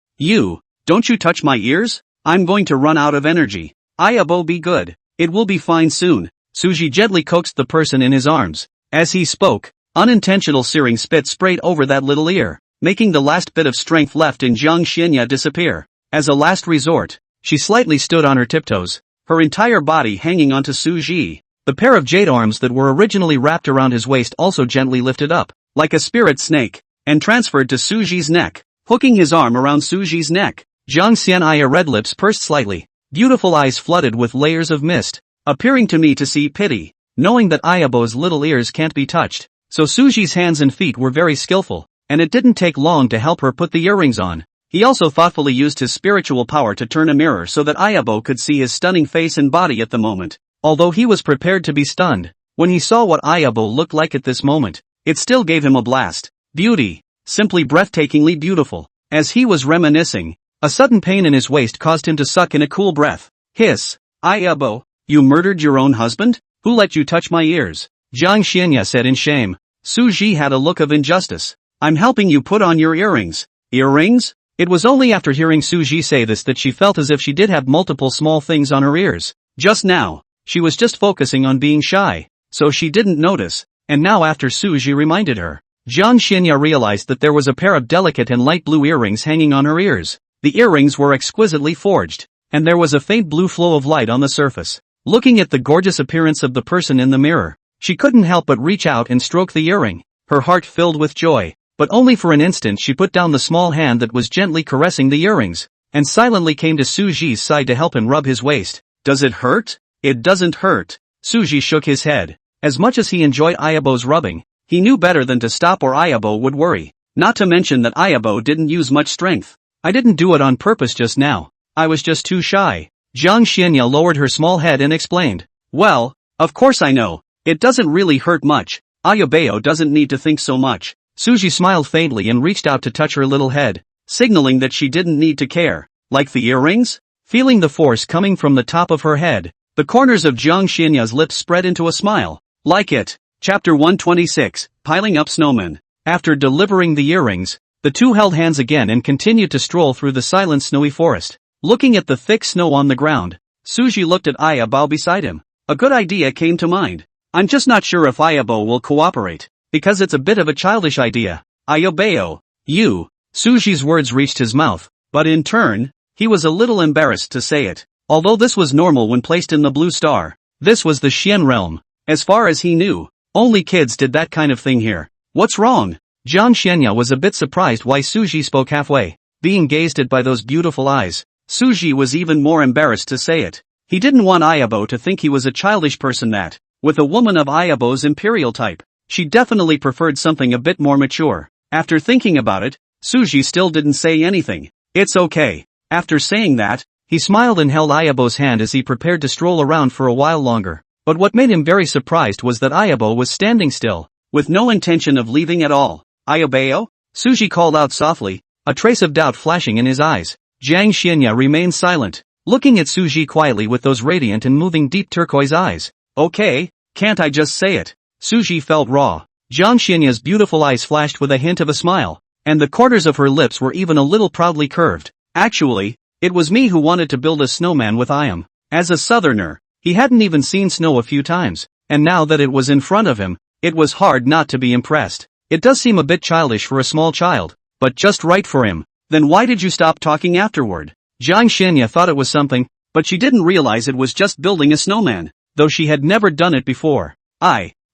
Don't you touch my ears? I'm going to run out of energy. Ayabo, be good. It will be fine soon. Suji gently coaxed the person in his arms. As he spoke, unintentional searing spit sprayed over that little ear, making the last bit of strength left in Jiang Xianya disappear. As a last resort, she slightly stood on her tiptoes, her entire body hanging onto Suji. The pair of jade arms that were originally wrapped around his waist also gently lifted up, like a spirit snake, and transferred to Suji's neck, hooking his arm around Suji's neck. Jiang Xianya's red lips pursed slightly, beautiful eyes flooded with layers of mist, appearing to me to see pity, knowing that Ayabo's little ears can't be touched. So Suji's hands and feet were very skillful, and it didn't take long to help her put the earrings on. He also thoughtfully used his spiritual power to turn a mirror so that Ayabo could see his stunning face and body at the moment. Although he was prepared to be stunned, when he saw what Ayabo looked like at this moment, it still gave him a blast. Beauty. Simply breathtakingly beautiful. As he was reminiscing, a sudden pain in his waist caused him to suck in a cool breath. Hiss. Ayabo, you murdered your own husband? Who let you touch my ears? Jiang Xianya said in shame. Suji had a look of injustice. I'm helping you put on your earrings. Earrings? It was only after hearing Suji say this that she felt as if she did have multiple small things on her ears. Just now, she was just focusing on being shy, so she didn't notice, and now after Suji reminded her, Jiang Xianya realized that there was a pair of delicate and light blue earrings hanging on her ears. The earrings were exquisitely forged, and there was a faint blue flow of light on the surface. Looking at the gorgeous appearance of the person in the mirror, she couldn't help but reach out and stroke the earring. Her heart filled with joy, but only for an instant. She put down the small hand that was gently caressing the earrings, and silently came to Suji's side to help him rub his waist. Does it hurt? It doesn't hurt. Suji shook his head. As much as he enjoyed Ayabo's rubbing, he knew better than to stop or Ayabo would worry. Not to mention that Ayabo didn't use much strength. I didn't do it on purpose just now. I was just too shy. Jiang Xianya lowered her small head and explained. Well, of course I know. It doesn't really hurt much. Ayabeo doesn't need to think so much. Suji smiled faintly and reached out to touch her little head, signaling that she didn't need to care. Like the earrings? Feeling the force coming from the top of her head, the corners of Jiang Xianya's lips spread into a smile. Like it. Chapter 126, Piling Up Snowmen. After delivering the earrings, the two held hands again and continued to stroll through the silent snowy forest. Looking at the thick snow on the ground, Suji looked at Ayabo beside him. A good idea came to mind. I'm just not sure if Ayabo will cooperate, because it's a bit of a childish idea. Ayabeo, you. Suji's words reached his mouth, but in turn, he was a little embarrassed to say it. Although this was normal when placed in the Blue Star, this was the Xian realm. As far as he knew, only kids did that kind of thing here. What's wrong? Jiang Xianya was a bit surprised why Suji spoke halfway. Being gazed at by those beautiful eyes, Suji was even more embarrassed to say it. He didn't want Ayabo to think he was a childish person that, with a woman of Ayabo's imperial type, she definitely preferred something a bit more mature. After thinking about it, Suji still didn't say anything. It's okay. After saying that, he smiled and held Ayabo's hand as he prepared to stroll around for a while longer. But what made him very surprised was that Ayabo was standing still. with no intention of leaving at all. Ayobeo? Suji called out softly, a trace of doubt flashing in his eyes. Jiang Xianya remained silent, looking at Suji quietly with those radiant and moving deep turquoise eyes. Okay, can't I just say it? Suji felt raw. Jiang Xianya's beautiful eyes flashed with a hint of a smile, and the corners of her lips were even a little proudly curved. Actually, it was me who wanted to build a snowman with Iam. As a southerner, he hadn't even seen snow a few times, and now that it was in front of him, it was hard not to be impressed. It does seem a bit childish for a small child, but just right for him. Then why did you stop talking afterward? Jiang Xianya thought it was something, but she didn't realize it was just building a snowman, though she had never done it before.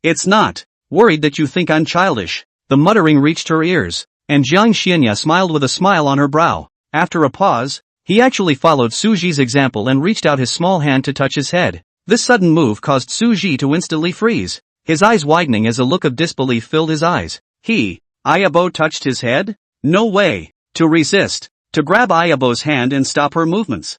It's not. Worried that you think I'm childish. The muttering reached her ears, and Jiang Xianya smiled with a smile on her brow. After a pause, he actually followed Suji's example and reached out his small hand to touch his head. This sudden move caused Suji to instantly freeze, his eyes widening as a look of disbelief filled his eyes. Ayabo touched his head? No way. To resist, to grab Ayabo's hand and stop her movements.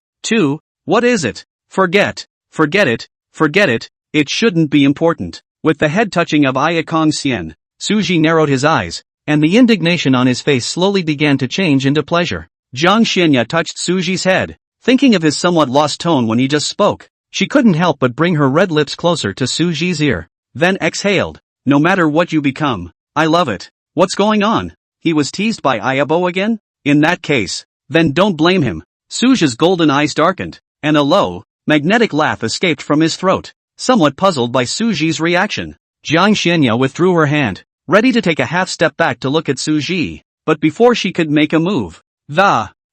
What is it? Forget it, it shouldn't be important. With the head touching of Ayakong Xian, Suji narrowed his eyes, and the indignation on his face slowly began to change into pleasure. Jiang Xianya touched Suji's head, thinking of his somewhat lost tone when he just spoke. She couldn't help but bring her red lips closer to Suji's ear, then exhaled. No matter what you become, I love it. What's going on? He was teased by Ayabo again? In that case, then don't blame him. Suji's golden eyes darkened, and a low, magnetic laugh escaped from his throat. Somewhat puzzled by Suji's reaction, Jiang Xianya withdrew her hand, ready to take a half step back to look at Suji, but before she could make a move,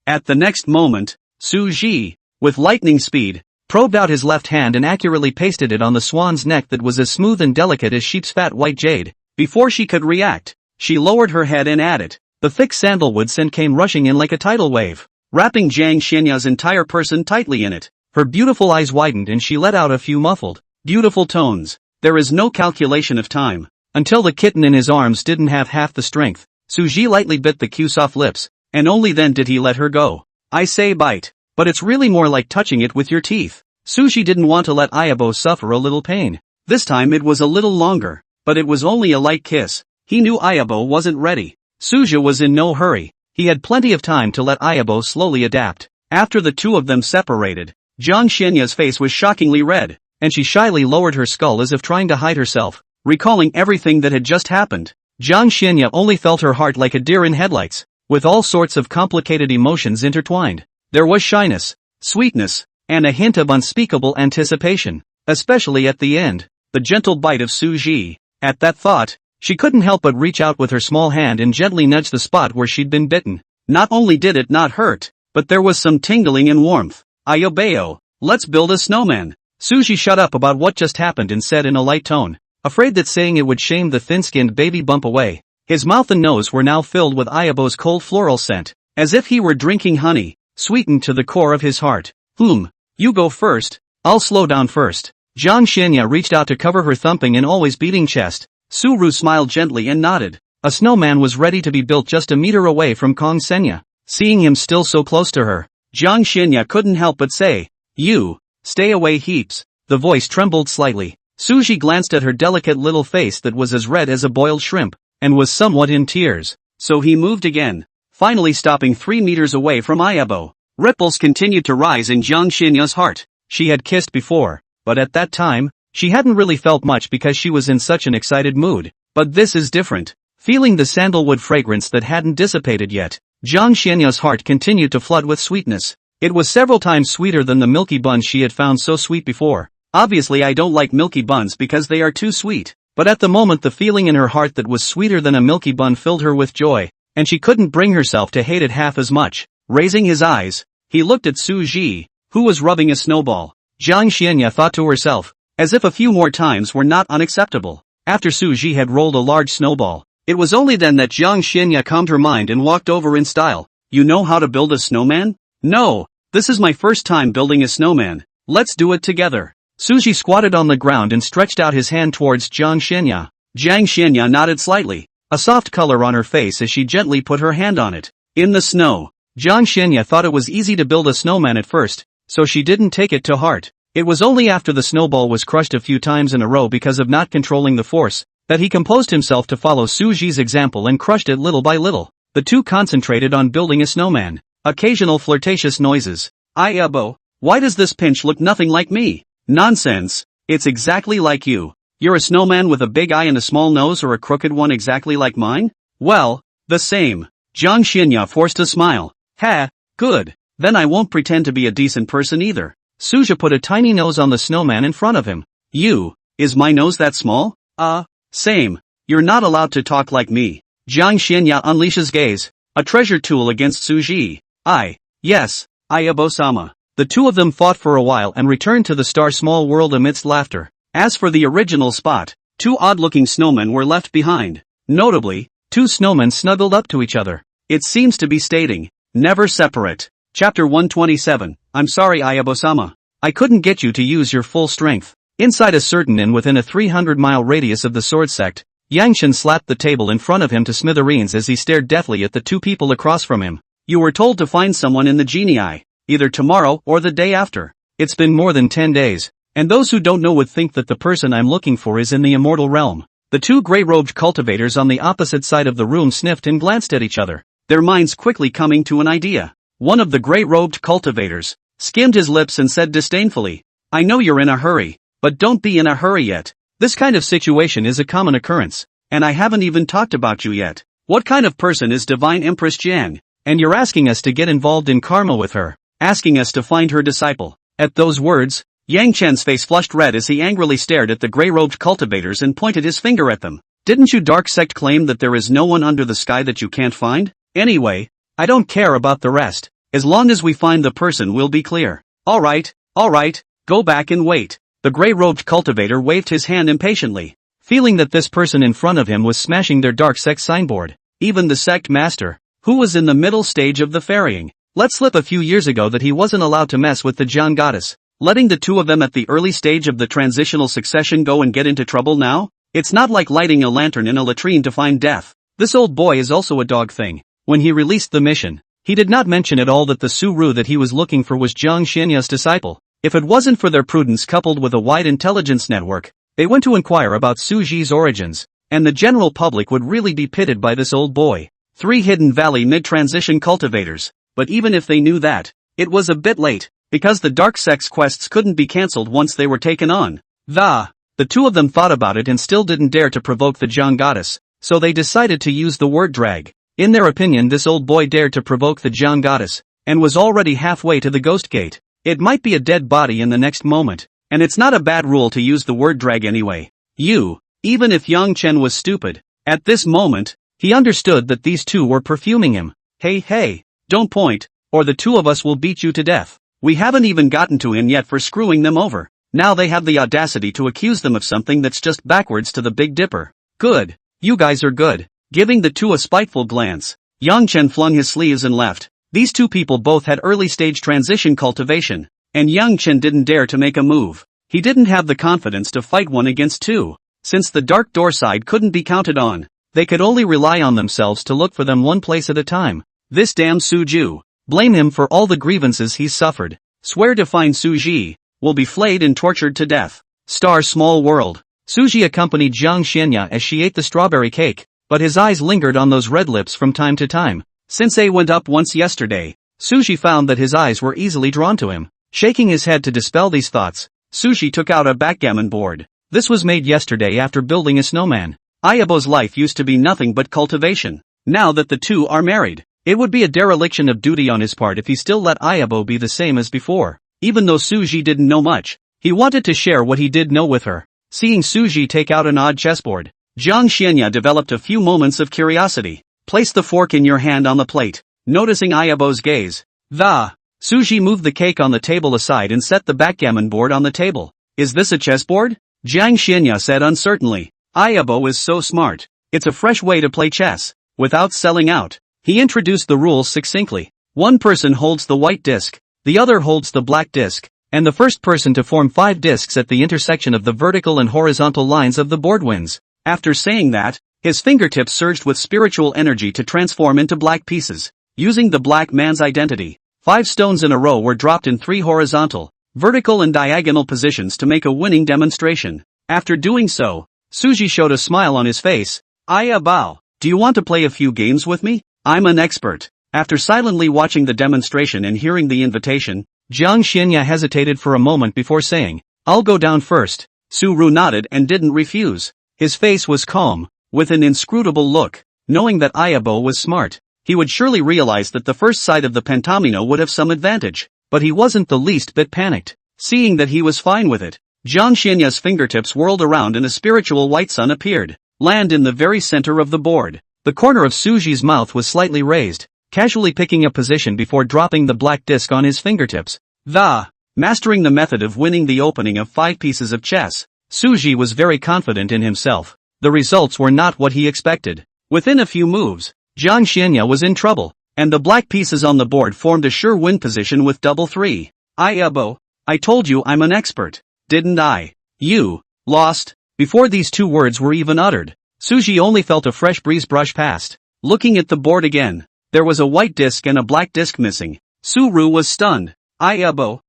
at the next moment, Suji, with lightning speed, probed out his left hand and accurately pasted it on the swan's neck that was as smooth and delicate as sheep's fat white jade. Before she could react, she lowered her head and at it, the thick sandalwood scent came rushing in like a tidal wave, wrapping Jiang Xianya's entire person tightly in it. Her beautiful eyes widened and she let out a few muffled, beautiful tones. There is no calculation of time. Until the kitten in his arms didn't have half the strength, Suji lightly bit the cue's soft lips, and only then did he let her go. I say bite, but it's really more like touching it with your teeth. Suji didn't want to let Ayabo suffer a little pain. This time it was a little longer, but it was only a light kiss. He knew Ayabo wasn't ready. Suji was in no hurry. He had plenty of time to let Ayabo slowly adapt. After the two of them separated, Jiang Xianya's face was shockingly red, and she shyly lowered her skull as if trying to hide herself, recalling everything that had just happened. Jiang Xianya only felt her heart like a deer in headlights, with all sorts of complicated emotions intertwined. There was shyness, sweetness, and a hint of unspeakable anticipation, especially at the end, the gentle bite of Suji. At that thought, she couldn't help but reach out with her small hand and gently nudge the spot where she'd been bitten. Not only did it not hurt, but there was some tingling and warmth. Ayobeo, let's build a snowman. Suji shut up about what just happened and said in a light tone, afraid that saying it would shame the thin-skinned baby bump away. His mouth and nose were now filled with Ayabo's cold floral scent, as if he were drinking honey, sweetened to the core of his heart. You go first, I'll slow down first. Jiang Xianya reached out to cover her thumping and always beating chest. Suru smiled gently and nodded. A snowman was ready to be built just a meter away from Kong Senya. Seeing him still so close to her, Jiang Xianya couldn't help but say, "You, stay away heaps." The voice trembled slightly. Suji glanced at her delicate little face that was as red as a boiled shrimp, and was somewhat in tears. So he moved again, finally stopping 3 meters away from Ayabo. Ripples continued to rise in Jiang Xianya's heart. She had kissed before, but at that time, she hadn't really felt much because she was in such an excited mood. But this is different. Feeling the sandalwood fragrance that hadn't dissipated yet, Jiang Xianya's heart continued to flood with sweetness. It was several times sweeter than the milky buns she had found so sweet before. Obviously I don't like milky buns because they are too sweet, but at the moment the feeling in her heart that was sweeter than a milky bun filled her with joy, and she couldn't bring herself to hate it half as much. Raising his eyes, he looked at Suji, who was rubbing a snowball. Jiang Xianya thought to herself, as if a few more times were not unacceptable. After Suji had rolled a large snowball, it was only then that Jiang Xianya calmed her mind and walked over in style. You know how to build a snowman? No, this is my first time building a snowman. Let's do it together. Suji squatted on the ground and stretched out his hand towards Jiang Xianya. Jiang Xianya nodded slightly, a soft color on her face as she gently put her hand on it. In the snow. Jiang Xianya thought it was easy to build a snowman at first, so she didn't take it to heart. It was only after the snowball was crushed a few times in a row because of not controlling the force, that he composed himself to follow Suji's example and crushed it little by little. The two concentrated on building a snowman. Occasional flirtatious noises. Ayabo, why does this pinch look nothing like me? Nonsense. It's exactly like you. You're a snowman with a big eye and a small nose, or a crooked one exactly like mine? Well, the same. Jiang Xinya forced a smile. Ha, good. Then I won't pretend to be a decent person either. Suja put a tiny nose on the snowman in front of him. Is my nose that small? Same. You're not allowed to talk like me. Jiang Xinya unleashes gaze, a treasure tool against Suji. Yes, Ayabo-sama. The two of them fought for a while and returned to the star-small world amidst laughter. As for the original spot, two odd-looking snowmen were left behind. Notably, two snowmen snuggled up to each other. It seems to be stating, never separate. Chapter 127, I'm sorry Ayabo-sama. I couldn't get you to use your full strength. Inside a certain inn within a 300-mile radius of the sword sect, Yangshan slapped the table in front of him to smithereens as he stared deathly at the two people across from him. You were told to find someone in the genii, either tomorrow or the day after. It's been more than 10 days, and those who don't know would think that the person I'm looking for is in the immortal realm. The two gray-robed cultivators on the opposite side of the room sniffed and glanced at each other, their minds quickly coming to an idea. One of the gray-robed cultivators skimmed his lips and said disdainfully, I know you're in a hurry, but don't be in a hurry yet. This kind of situation is a common occurrence, and I haven't even talked about you yet. What kind of person is Divine Empress Jiang? And you're asking us to get involved in karma with her, asking us to find her disciple. At those words, Yang Chen's face flushed red as he angrily stared at the gray-robed cultivators and pointed his finger at them. Didn't you dark sect claim that there is no one under the sky that you can't find? Anyway, I don't care about the rest. As long as we find the person, we'll be clear. Alright, go back and wait. The gray-robed cultivator waved his hand impatiently, feeling that this person in front of him was smashing their dark sect signboard. Even the sect master, who was in the middle stage of the ferrying, let slip a few years ago that he wasn't allowed to mess with the Jiang goddess. Letting the two of them at the early stage of the transitional succession go and get into trouble now? It's not like lighting a lantern in a latrine to find death. This old boy is also a dog thing. When he released the mission, he did not mention at all that the Suru that he was looking for was Jiang Xinya's disciple. If it wasn't for their prudence coupled with a wide intelligence network, they went to inquire about Suji's origins, and the general public would really be pitted by this old boy. 3 Hidden Valley mid-transition cultivators. But even if they knew that, it was a bit late, because the dark sect's quests couldn't be cancelled once they were taken on. The two of them thought about it and still didn't dare to provoke the Jiang goddess, so they decided to use the word drag. In their opinion, this old boy dared to provoke the Jiang goddess, and was already halfway to the ghost gate. It might be a dead body in the next moment, and it's not a bad rule to use the word drag anyway. Even if Yang Chen was stupid, at this moment, he understood that these two were perfuming him. Hey, don't point, or the two of us will beat you to death. We haven't even gotten to him yet for screwing them over. Now they have the audacity to accuse them of something that's just backwards to the Big Dipper. Good. You guys are good. Giving the two a spiteful glance, Yang Chen flung his sleeves and left. These two people both had early-stage transition cultivation, and Yang Chen didn't dare to make a move. He didn't have the confidence to fight 1 against 2. Since the dark door side couldn't be counted on, they could only rely on themselves to look for them one place at a time. This damn Suju. Blame him for all the grievances he's suffered. Swear to find Suji. Will be flayed and tortured to death. Star Small World. Suji accompanied Jiang Xianya as she ate the strawberry cake, but his eyes lingered on those red lips from time to time. Since A went up once yesterday, Suji found that his eyes were easily drawn to him. Shaking his head to dispel these thoughts, Suji took out a backgammon board. This was made yesterday after building a snowman. Ayabo's life used to be nothing but cultivation. Now that the two are married, it would be a dereliction of duty on his part if he still let Ayabo be the same as before. Even though Suji didn't know much, he wanted to share what he did know with her. Seeing Suji take out an odd chessboard, Jiang Xianya developed a few moments of curiosity. Place the fork in your hand on the plate. Noticing Ayabo's gaze, Suji moved the cake on the table aside and set the backgammon board on the table. Is this a chessboard? Jiang Xianya said uncertainly. Ayabo is so smart. It's a fresh way to play chess, without selling out. He introduced the rules succinctly. One person holds the white disc, the other holds the black disc, and the first person to form 5 discs at the intersection of the vertical and horizontal lines of the board wins. After saying that, his fingertips surged with spiritual energy to transform into black pieces. Using the black man's identity, 5 stones in a row were dropped in 3 horizontal, vertical and diagonal positions to make a winning demonstration. After doing so, Suji showed a smile on his face. Ayabo, do you want to play a few games with me? I'm an expert. After silently watching the demonstration and hearing the invitation, Jiang Xianya hesitated for a moment before saying, I'll go down first. Su-ru nodded and didn't refuse. His face was calm, with an inscrutable look. Knowing that Ayabo was smart, he would surely realize that the first sight of the pentamino would have some advantage, but he wasn't the least bit panicked. Seeing that he was fine with it, Jiang Xianya's fingertips whirled around and a spiritual white sun appeared, land in the very center of the board. The corner of Suji's mouth was slightly raised, casually picking a position before dropping the black disc on his fingertips. Mastering the method of winning the opening of 5 pieces of chess, Suji was very confident in himself. The results were not what he expected. Within a few moves, Jiang Xianya was in trouble, and the black pieces on the board formed a sure win position with double 3. Ayabo, I told you I'm an expert, didn't I? You lost. Before these 2 words were even uttered, Suji only felt a fresh breeze brush past. Looking at the board again, there was a white disc and a black disc missing. Su-ru was stunned. Ayabo,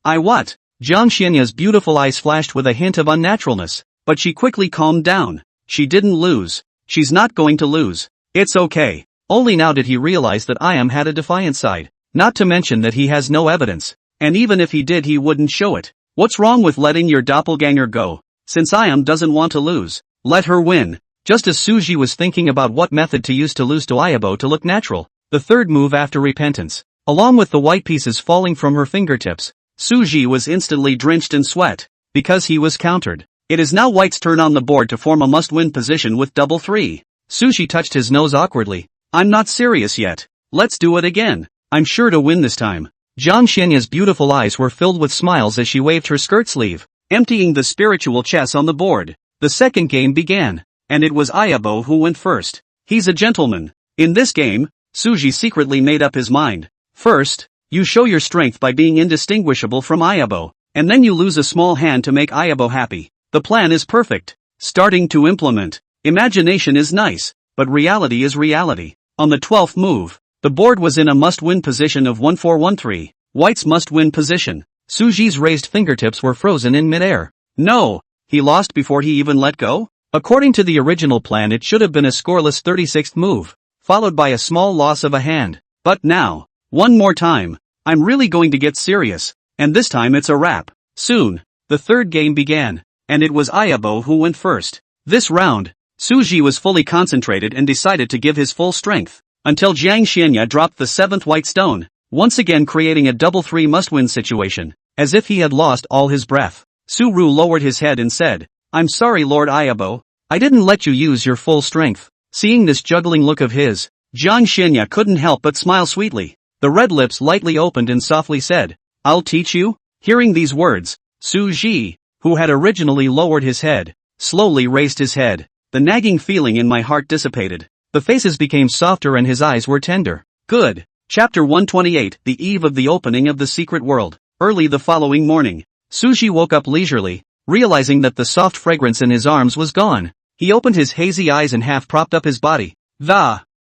what? Jiang Xianya's beautiful eyes flashed with a hint of unnaturalness, but she quickly calmed down. She didn't lose. She's not going to lose. It's okay. Only now did he realize that Ayam had a defiant side, not to mention that he has no evidence, and even if he did he wouldn't show it. What's wrong with letting your doppelganger go? Since Ayam doesn't want to lose, let her win. Just as Suji was thinking about what method to use to lose to Ayabo to look natural, the third move after repentance, along with the white pieces falling from her fingertips, Suji was instantly drenched in sweat, because he was countered. It is now white's turn on the board to form a must-win position with double 3. Suji touched his nose awkwardly. I'm not serious yet. Let's do it again. I'm sure to win this time. Jiang Xianya's beautiful eyes were filled with smiles as she waved her skirt sleeve, emptying the spiritual chess on the board. The second game began, and it was Ayabo who went first. He's a gentleman. In this game, Suji secretly made up his mind. First, you show your strength by being indistinguishable from Ayabo, and then you lose a small hand to make Ayabo happy. The plan is perfect. Starting to implement. Imagination is nice, but reality is reality. On the 12th move, the board was in a must-win position of 1-4-1-3. White's must-win position. Suji's raised fingertips were frozen in midair. No, he lost before he even let go? According to the original plan it should have been a scoreless 36th move, followed by a small loss of a hand. But now, one more time, I'm really going to get serious, and this time it's a wrap. Soon, the third game began, and it was Ayabo who went first. This round, Suji was fully concentrated and decided to give his full strength, until Jiang Xianya dropped the 7th white stone, once again creating a double 3 must-win situation, as if he had lost all his breath. Su-ru lowered his head and said, I'm sorry Lord Ayabo, I didn't let you use your full strength. Seeing this juggling look of his, Jiang Xianya couldn't help but smile sweetly. The red lips lightly opened and softly said, I'll teach you? Hearing these words, Suji, who had originally lowered his head, slowly raised his head. The nagging feeling in my heart dissipated. The faces became softer and his eyes were tender. Good. Chapter 128, the eve of the opening of the secret world. Early the following morning, Suji woke up leisurely, realizing that the soft fragrance in his arms was gone. He opened his hazy eyes and half propped up his body.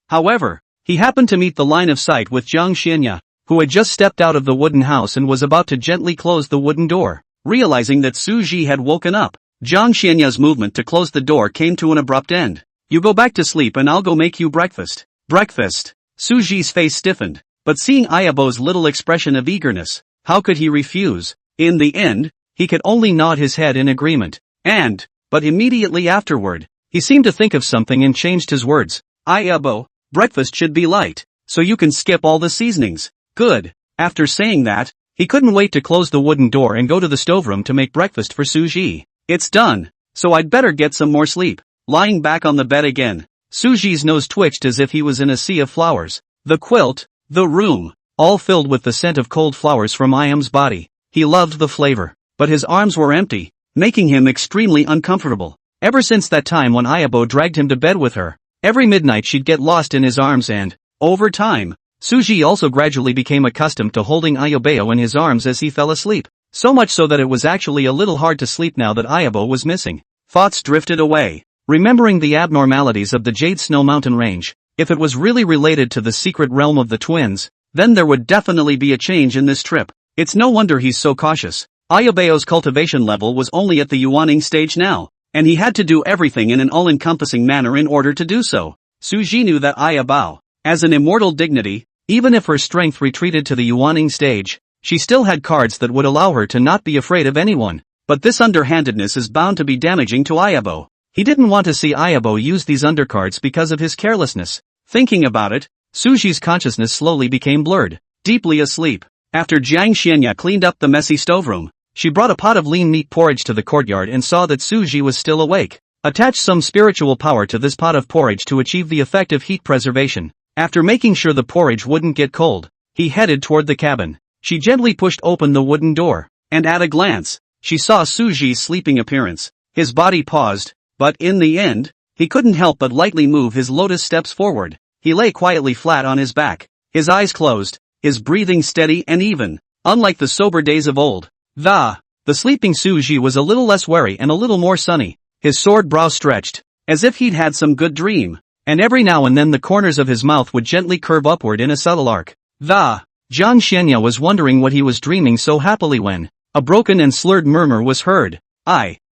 However, he happened to meet the line of sight with Jiang Xianya, who had just stepped out of the wooden house and was about to gently close the wooden door. Realizing that Suji had woken up, Jiang Xianya's movement to close the door came to an abrupt end. You go back to sleep and I'll go make you breakfast. Breakfast? Suji's face stiffened, but seeing Ayabo's little expression of eagerness, how could he refuse? In the end, he could only nod his head in agreement. But immediately afterward, he seemed to think of something and changed his words. Ayabo, breakfast should be light, so you can skip all the seasonings. Good. After saying that, he couldn't wait to close the wooden door and go to the stoveroom to make breakfast for Suji. It's done, so I'd better get some more sleep. Lying back on the bed again, Suji's nose twitched as if he was in a sea of flowers. The quilt, the room, all filled with the scent of cold flowers from Ayam's body. He loved the flavor, but his arms were empty, making him extremely uncomfortable. Ever since that time when Ayabo dragged him to bed with her, every midnight she'd get lost in his arms and, over time, Suji also gradually became accustomed to holding Ayobeo in his arms as he fell asleep. So much so that it was actually a little hard to sleep now that Ayabo was missing. Thoughts drifted away, remembering the abnormalities of the Jade Snow Mountain range. If it was really related to the secret realm of the twins, then there would definitely be a change in this trip. It's no wonder he's so cautious. Ayobeo's cultivation level was only at the Yuaning stage now. and he had to do everything in an all-encompassing manner in order to do so. Suji knew that Ayabao, as an immortal dignity, even if her strength retreated to the Yuaning stage, she still had cards that would allow her to not be afraid of anyone. But this underhandedness is bound to be damaging to Ayabo. He didn't want to see Ayabo use these undercards because of his carelessness. Thinking about it, Suji's consciousness slowly became blurred. Deeply asleep. After Jiang Xianya cleaned up the messy stoveroom, she brought a pot of lean meat porridge to the courtyard and saw that Suji was still awake. Attach some spiritual power to this pot of porridge to achieve the effect of heat preservation. After making sure the porridge wouldn't get cold, he headed toward the cabin. She gently pushed open the wooden door, and at a glance, she saw Suji's sleeping appearance. His body paused, but in the end, he couldn't help but lightly move his lotus steps forward. He lay quietly flat on his back, his eyes closed, his breathing steady and even, unlike the sober days of old. The sleeping Suji was a little less wary and a little more sunny. His sword brow stretched, as if he'd had some good dream, and every now and then the corners of his mouth would gently curve upward in a subtle arc. Jiang Xianya was wondering what he was dreaming so happily when a broken and slurred murmur was heard.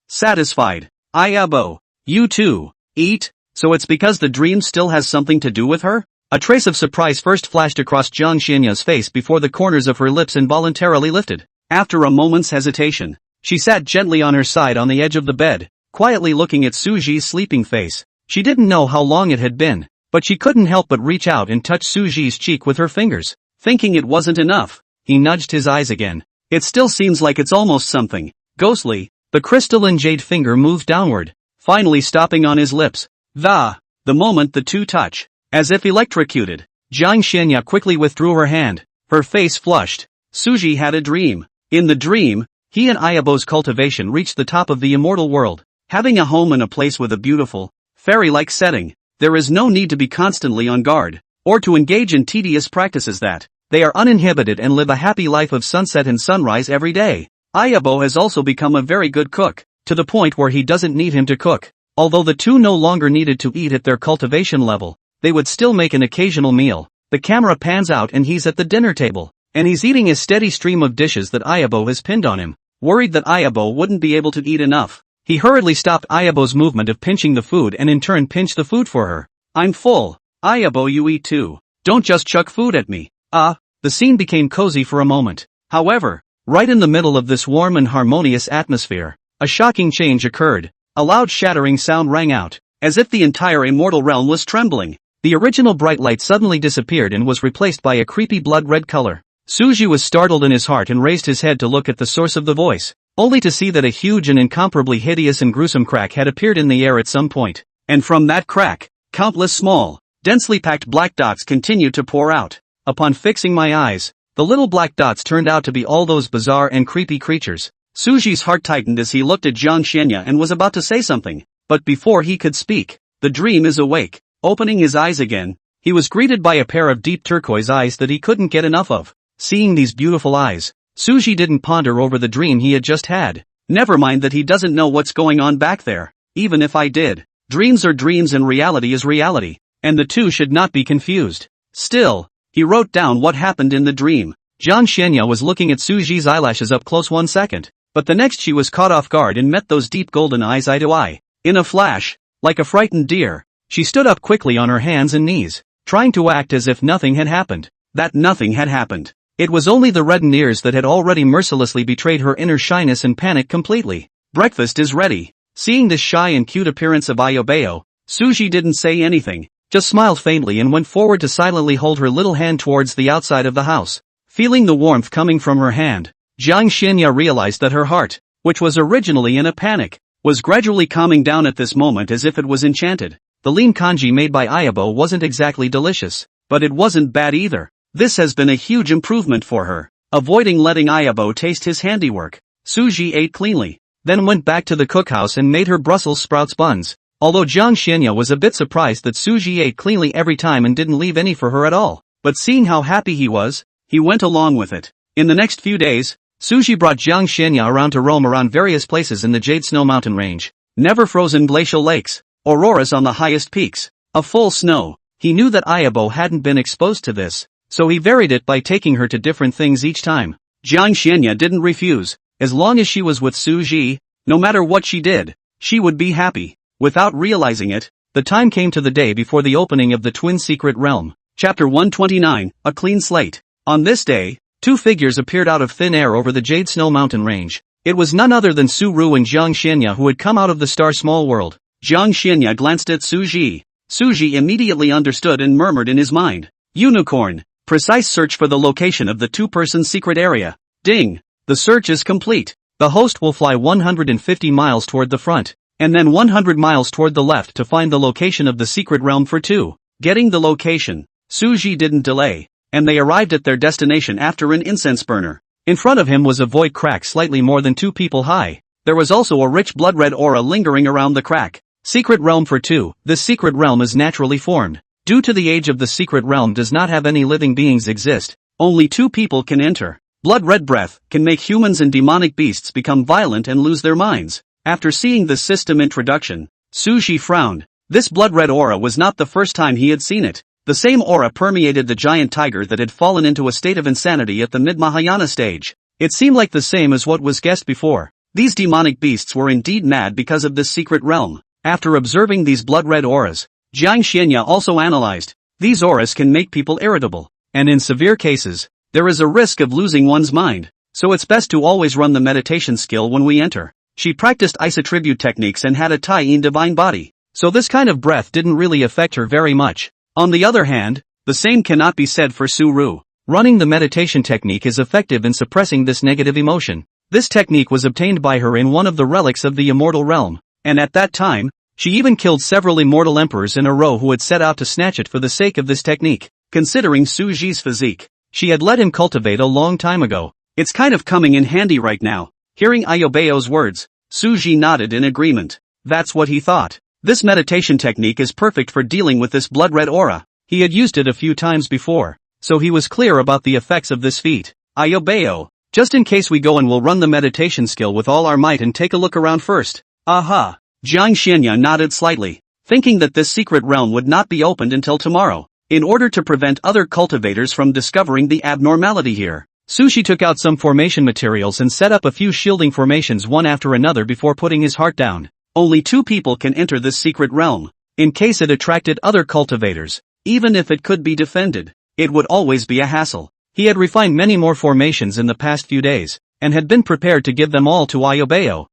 Satisfied. Ayabo, you too, eat? So it's because the dream still has something to do with her? A trace of surprise first flashed across Jiang Xianya's face before the corners of her lips involuntarily lifted. After a moment's hesitation, she sat gently on her side on the edge of the bed, quietly looking at Suji's sleeping face. She didn't know how long it had been, but she couldn't help but reach out and touch Suji's cheek with her fingers. Thinking it wasn't enough, he nudged his eyes again. It still seems like it's almost something ghostly. The crystalline jade finger moved downward, finally stopping on his lips. The moment the two touch, as if electrocuted, Jiang Xianya quickly withdrew her hand. Her face flushed. Suji had a dream. In the dream, he and Ayabo's cultivation reached the top of the immortal world. Having a home and a place with a beautiful, fairy-like setting, there is no need to be constantly on guard, or to engage in tedious practices that they are uninhibited and live a happy life of sunset and sunrise every day. Ayabo has also become a very good cook, to the point where he doesn't need him to cook. Although the two no longer needed to eat at their cultivation level, they would still make an occasional meal. The camera pans out and he's at the dinner table, and he's eating a steady stream of dishes that Ayabo has pinned on him. Worried that Ayabo wouldn't be able to eat enough, he hurriedly stopped Ayabo's movement of pinching the food and in turn pinched the food for her. I'm full. Ayabo, you eat too. Don't just chuck food at me. The scene became cozy for a moment. However, right in the middle of this warm and harmonious atmosphere, a shocking change occurred. A loud shattering sound rang out, as if the entire immortal realm was trembling. The original bright light suddenly disappeared and was replaced by a creepy blood-red color. Suji was startled in his heart and raised his head to look at the source of the voice, only to see that a huge and incomparably hideous and gruesome crack had appeared in the air at some point. And from that crack, countless small, densely packed black dots continued to pour out. Upon fixing my eyes, the little black dots turned out to be all those bizarre and creepy creatures. Suji's heart tightened as he looked at Jiang Xianya and was about to say something, but before he could speak, the dream is awake. Opening his eyes again, he was greeted by a pair of deep turquoise eyes that he couldn't get enough of. Seeing these beautiful eyes, Suji didn't ponder over the dream he had just had. Never mind that he doesn't know what's going on back there. Even if I did, dreams are dreams and reality is reality, and the two should not be confused. Still, he wrote down what happened in the dream. Jiang Xianya was looking at Suji's eyelashes up close 1 second, but the next she was caught off guard and met those deep golden eyes eye to eye. In a flash, like a frightened deer, she stood up quickly on her hands and knees, trying to act as if nothing had happened. That nothing had happened. It was only the reddened ears that had already mercilessly betrayed her inner shyness and panic completely. Breakfast is ready. Seeing the shy and cute appearance of Ayobeo, Suji didn't say anything, just smiled faintly and went forward to silently hold her little hand towards the outside of the house. Feeling the warmth coming from her hand, Jiang Xianya realized that her heart, which was originally in a panic, was gradually calming down at this moment as if it was enchanted. The lean kanji made by Ayabo wasn't exactly delicious, but it wasn't bad either. This has been a huge improvement for her. Avoiding letting Ayabo taste his handiwork, Suji ate cleanly, then went back to the cookhouse and made her Brussels sprouts buns. Although Jiang Xianya was a bit surprised that Suji ate cleanly every time and didn't leave any for her at all, but seeing how happy he was, he went along with it. In the next few days, Suji brought Jiang Xianya around to roam around various places in the Jade Snow Mountain Range. Never frozen glacial lakes, auroras on the highest peaks, a full snow. He knew that Ayabo hadn't been exposed to this, so he varied it by taking her to different things each time. Jiang Xianya didn't refuse. As long as she was with Suji, no matter what she did, she would be happy. Without realizing it, the time came to the day before the opening of the Twin Secret Realm. Chapter 129, A Clean Slate. On this day, two figures appeared out of thin air over the Jade Snow Mountain range. It was none other than Su Ru and Jiang Xianya who had come out of the Star Small World. Jiang Xianya glanced at Su Ji. Su Ji immediately understood and murmured in his mind, "Unicorn. Precise search for the location of the two-person secret area. Ding. The search is complete. The host will fly 150 miles toward the front, and then 100 miles toward the left to find the location of the secret realm for two." Getting the location, Su Ji didn't delay, and they arrived at their destination after an incense burner. In front of him was a void crack slightly more than 2 people high. There was also a rich blood-red aura lingering around the crack. Secret realm for two. This secret realm is naturally formed. Due to the age of the secret realm does not have any living beings exist, only 2 people can enter. Blood-red breath can make humans and demonic beasts become violent and lose their minds. After seeing the system introduction, Su Ji frowned. This blood-red aura was not the first time he had seen it. The same aura permeated the giant tiger that had fallen into a state of insanity at the mid-Mahayana stage. It seemed like the same as what was guessed before. These demonic beasts were indeed mad because of this secret realm. After observing these blood-red auras, Jiang Xianya also analyzed. These auras can make people irritable, and in severe cases, there is a risk of losing one's mind, so it's best to always run the meditation skill when we enter. She practiced isotribute techniques and had a Tai-in divine body, so this kind of breath didn't really affect her very much. On the other hand, the same cannot be said for Su Ru. Running the meditation technique is effective in suppressing this negative emotion. This technique was obtained by her in one of the relics of the immortal realm, and at that time, she even killed several immortal emperors in a row who had set out to snatch it for the sake of this technique. Considering Su Ji's physique, she had let him cultivate a long time ago. It's kind of coming in handy right now. Hearing Ayobeo's words, Su Ji nodded in agreement. That's what he thought. This meditation technique is perfect for dealing with this blood-red aura. He had used it a few times before, so he was clear about the effects of this feat. Ayobeo, just in case we go and we'll run the meditation skill with all our might and take a look around first. Aha. Jiang Xianya nodded slightly, thinking that this secret realm would not be opened until tomorrow. In order to prevent other cultivators from discovering the abnormality here, Su Ji took out some formation materials and set up a few shielding formations one after another before putting his heart down. Only 2 people can enter this secret realm. In case it attracted other cultivators, even if it could be defended, it would always be a hassle. He had refined many more formations in the past few days, and had been prepared to give them all to Ayobeo.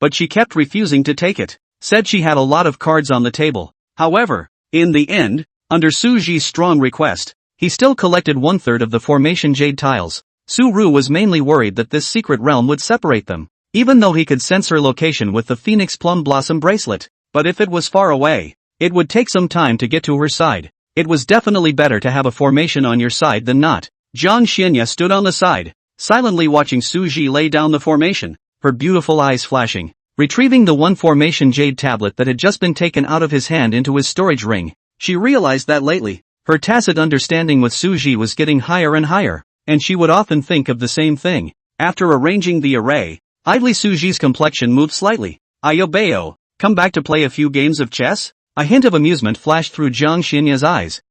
But she kept refusing to take it, said she had a lot of cards on the table. However, in the end, under Su Ji's strong request, he still collected 1/3 of the formation jade tiles. Su Ru was mainly worried that this secret realm would separate them, even though he could sense her location with the Phoenix Plum Blossom bracelet. But if it was far away, it would take some time to get to her side. It was definitely better to have a formation on your side than not. Jiang Xianya stood on the side, silently watching Su Ji lay down the formation, her beautiful eyes flashing. Retrieving the one formation jade tablet that had just been taken out of his hand into his storage ring, she realized that lately, her tacit understanding with Su Ji was getting higher and higher, and she would often think of the same thing. After arranging the array, idly Su Ji's complexion moved slightly. Ayobeo, come back to play a few games of chess? A hint of amusement flashed through Jiang Xianya's eyes.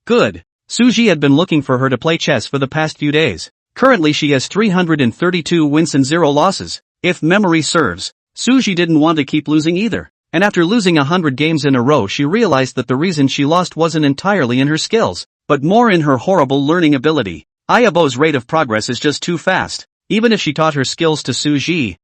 Good. Su Ji had been looking for her to play chess for the past few days. Currently she has 332 wins and 0 losses. If memory serves, Su Ji didn't want to keep losing either, and after losing 100 games in a row she realized that the reason she lost wasn't entirely in her skills, but more in her horrible learning ability. Ayabo's rate of progress is just too fast. Even if she taught her skills to Su Ji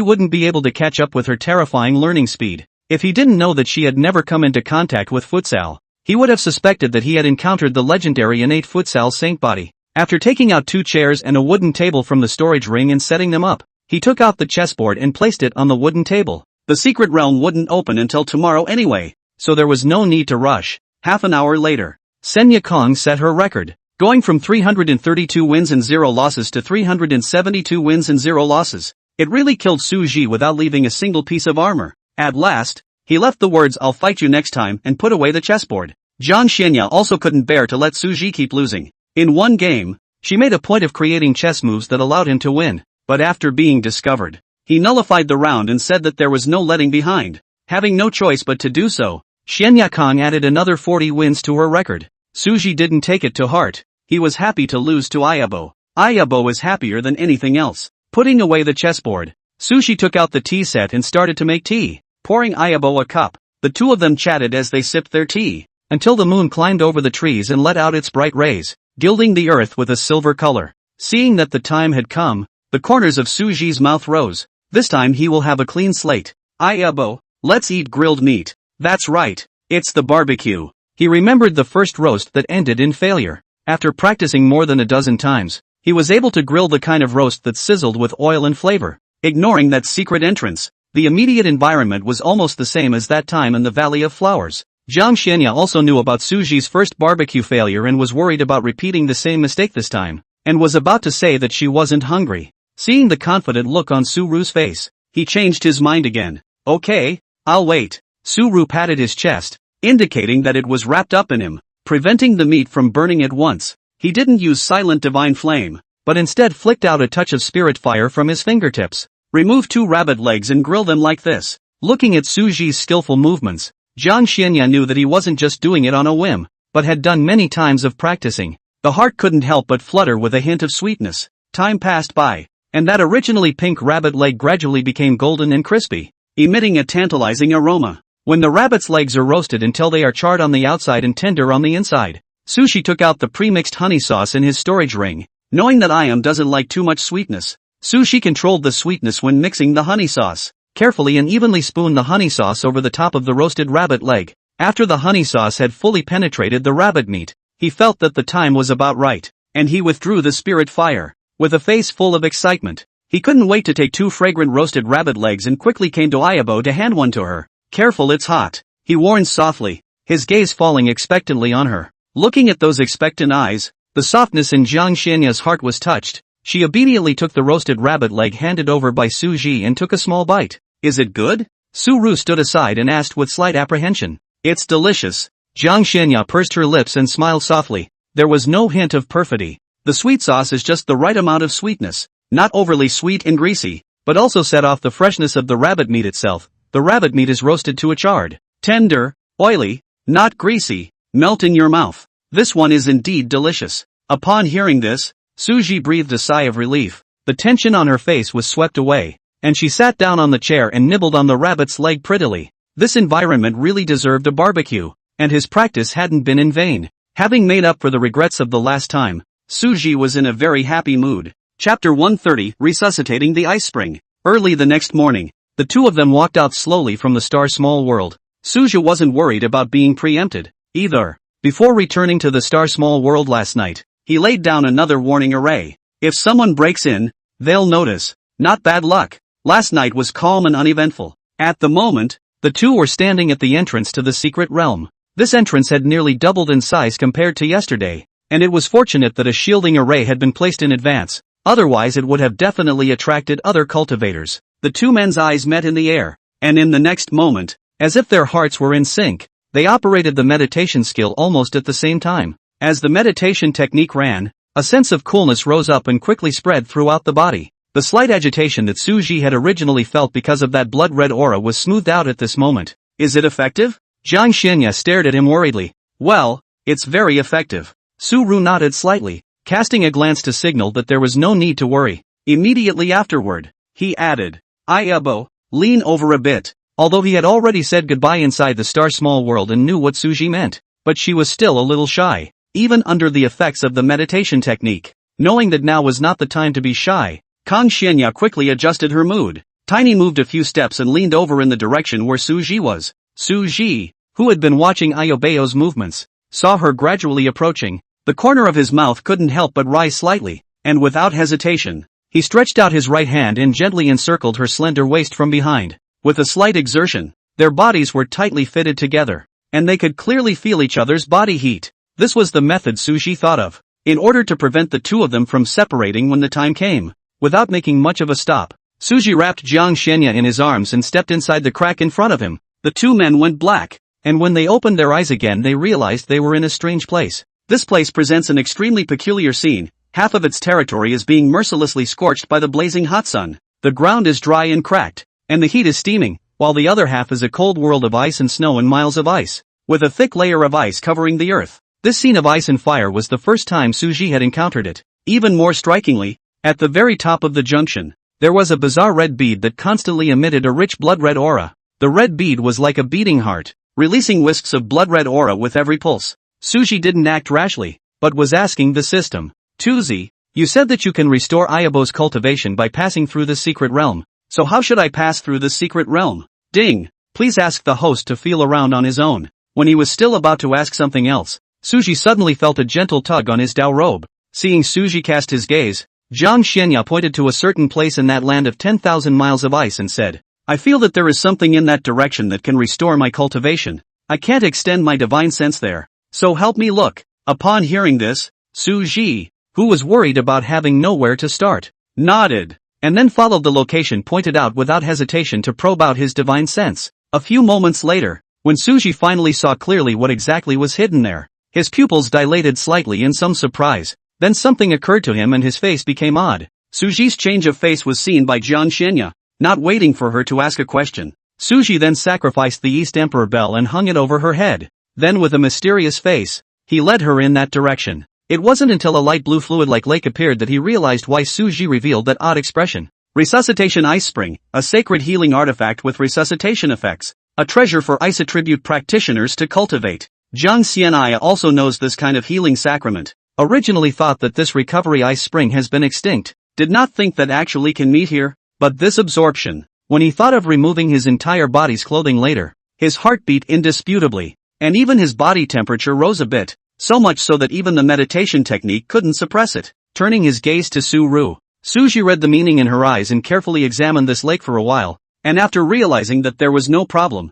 wouldn't be able to catch up with her terrifying learning speed. If he didn't know that she had never come into contact with futsal, he would have suspected that he had encountered the legendary innate futsal saint body. After taking out 2 chairs and a wooden table from the storage ring and setting them up, he took out the chessboard and placed it on the wooden table. The secret realm wouldn't open until tomorrow anyway, so there was no need to rush. Half an hour later, Senya Kong set her record, going from 332 wins and 0 losses to 372 wins and 0 losses. It really killed Su Ji without leaving a single piece of armor. At last, he left the words "I'll fight you next time" and put away the chessboard. Jiang Xianya also couldn't bear to let Su Ji keep losing. In one game, she made a point of creating chess moves that allowed him to win. But after being discovered, he nullified the round and said that there was no letting behind. Having no choice but to do so, Xianya Kong added another 40 wins to her record. Su Ji didn't take it to heart. He was happy to lose to Ayabo. Ayabo was happier than anything else. Putting away the chessboard, Sushi took out the tea set and started to make tea, pouring Ayabo a cup. The two of them chatted as they sipped their tea, until the moon climbed over the trees and let out its bright rays, gilding the earth with a silver color. Seeing that the time had come, the corners of Suji's mouth rose. This time he will have a clean slate. Ayabo, let's eat grilled meat. That's right, it's the barbecue. He remembered the first roast that ended in failure. After practicing more than a dozen times, he was able to grill the kind of roast that sizzled with oil and flavor. Ignoring that secret entrance, the immediate environment was almost the same as that time in the Valley of Flowers. Jiang Xianya also knew about Suji's first barbecue failure and was worried about repeating the same mistake this time, and was about to say that she wasn't hungry. Seeing the confident look on Suru's face, he changed his mind again. Okay, I'll wait. Suru patted his chest, indicating that it was wrapped up in him, preventing the meat from burning at once. He didn't use silent divine flame, but instead flicked out a touch of spirit fire from his fingertips. Remove 2 rabbit legs and grill them like this. Looking at Suji's skillful movements, Jiang Xianya knew that he wasn't just doing it on a whim, but had done many times of practicing. The heart couldn't help but flutter with a hint of sweetness. Time passed by, and that originally pink rabbit leg gradually became golden and crispy, emitting a tantalizing aroma. When the rabbit's legs are roasted until they are charred on the outside and tender on the inside, Sushi took out the pre-mixed honey sauce in his storage ring. Knowing that Ayam doesn't like too much sweetness, Sushi controlled the sweetness when mixing the honey sauce. Carefully and evenly spooned the honey sauce over the top of the roasted rabbit leg. After the honey sauce had fully penetrated the rabbit meat, he felt that the time was about right, and he withdrew the spirit fire. With a face full of excitement, he couldn't wait to take 2 fragrant roasted rabbit legs and quickly came to Ayabo to hand one to her. Careful, it's hot, he warned softly, his gaze falling expectantly on her. Looking at those expectant eyes, the softness in Jiang Xianya's heart was touched. She obediently took the roasted rabbit leg handed over by Su Ji and took a small bite. Is it good? Su Ru stood aside and asked with slight apprehension. It's delicious. Jiang Xianya pursed her lips and smiled softly. There was no hint of perfidy. The sweet sauce is just the right amount of sweetness, not overly sweet and greasy, but also set off the freshness of the rabbit meat itself. The rabbit meat is roasted to a charred, tender, oily, not greasy, melt in your mouth. This one is indeed delicious. Upon hearing this, Suji breathed a sigh of relief. The tension on her face was swept away, and she sat down on the chair and nibbled on the rabbit's leg prettily. This environment really deserved a barbecue, and his practice hadn't been in vain. Having made up for the regrets of the last time, Suji was in a very happy mood. Chapter 130, Resuscitating the Ice Spring. Early the next morning, the two of them walked out slowly from the Star Small World. Suji wasn't worried about being preempted, either. Before returning to the Star Small World last night, he laid down another warning array. If someone breaks in, they'll notice. Not bad luck. Last night was calm and uneventful. At the moment, the two were standing at the entrance to the secret realm. This entrance had nearly doubled in size compared to yesterday, and it was fortunate that a shielding array had been placed in advance, otherwise it would have definitely attracted other cultivators. The two men's eyes met in the air, and in the next moment, as if their hearts were in sync, they operated the meditation skill almost at the same time. As the meditation technique ran, a sense of coolness rose up and quickly spread throughout the body. The slight agitation that Suji had originally felt because of that blood-red aura was smoothed out at this moment. Is it effective? Jiang Xianya stared at him worriedly. Well, it's very effective. Su Ru nodded slightly, casting a glance to signal that there was no need to worry. Immediately afterward, he added, Ayabo, lean over a bit. Although he had already said goodbye inside the Star Small World and knew what Suji meant, but she was still a little shy, even under the effects of the meditation technique. Knowing that now was not the time to be shy, Kang Xianya quickly adjusted her mood. Tiny moved a few steps and leaned over in the direction where Suji was. Suji, who had been watching Ayobeo's movements, saw her gradually approaching. The corner of his mouth couldn't help but rise slightly, and without hesitation, he stretched out his right hand and gently encircled her slender waist from behind. With a slight exertion, their bodies were tightly fitted together, and they could clearly feel each other's body heat. This was the method Suji thought of, in order to prevent the two of them from separating when the time came. Without making much of a stop, Suji wrapped Jiang Xianya in his arms and stepped inside the crack in front of him. The two men went black, and when they opened their eyes again they realized they were in a strange place. This place presents an extremely peculiar scene. Half of its territory is being mercilessly scorched by the blazing hot sun. The ground is dry and cracked, and the heat is steaming, while the other half is a cold world of ice and snow and miles of ice, with a thick layer of ice covering the earth. This scene of ice and fire was the first time Suji had encountered it. Even more strikingly, at the very top of the junction, There was a bizarre red bead that constantly emitted a rich blood-red aura. The red bead was like a beating heart, releasing wisps of blood-red aura with every pulse. Suji didn't act rashly, but was asking the system. Tuzi, you said that you can restore Ayabo's cultivation by passing through the secret realm. So how should I pass through the secret realm? Ding! Please ask the host to feel around on his own. When he was still about to ask something else, Suji suddenly felt a gentle tug on his Dao robe. Seeing Suji cast his gaze, Jiang Xianya pointed to a certain place in that land of 10,000 miles of ice and said, I feel that there is something in that direction that can restore my cultivation. I can't extend my divine sense there. So help me look. Upon hearing this, Suji, who was worried about having nowhere to start, nodded, and then followed the location pointed out without hesitation to probe out his divine sense. A few moments later, when Suji finally saw clearly what exactly was hidden there, his pupils dilated slightly in some surprise. Then something occurred to him and his face became odd. Suji's change of face was seen by Jiang Xianya. Not waiting for her to ask a question, Suji then sacrificed the East Emperor bell and hung it over her head. Then with a mysterious face, he led her in that direction. It wasn't until a light blue fluid-like lake appeared that he realized why Suji revealed that odd expression. Resuscitation Ice Spring, a sacred healing artifact with resuscitation effects. A treasure for ice attribute practitioners to cultivate. Jiang Xianya also knows this kind of healing sacrament. Originally thought that this recovery ice spring has been extinct. Did not think that actually can meet here. But this absorption, when he thought of removing his entire body's clothing later, his heart beat indisputably, and even his body temperature rose a bit, so much so that even the meditation technique couldn't suppress it. Turning his gaze to Su-Ru, Suji read the meaning in her eyes and carefully examined this lake for a while, and after realizing that there was no problem,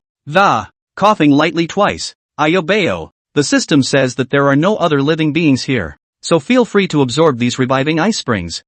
coughing lightly twice, Ayobeo, the system says that there are no other living beings here, so feel free to absorb these reviving ice springs.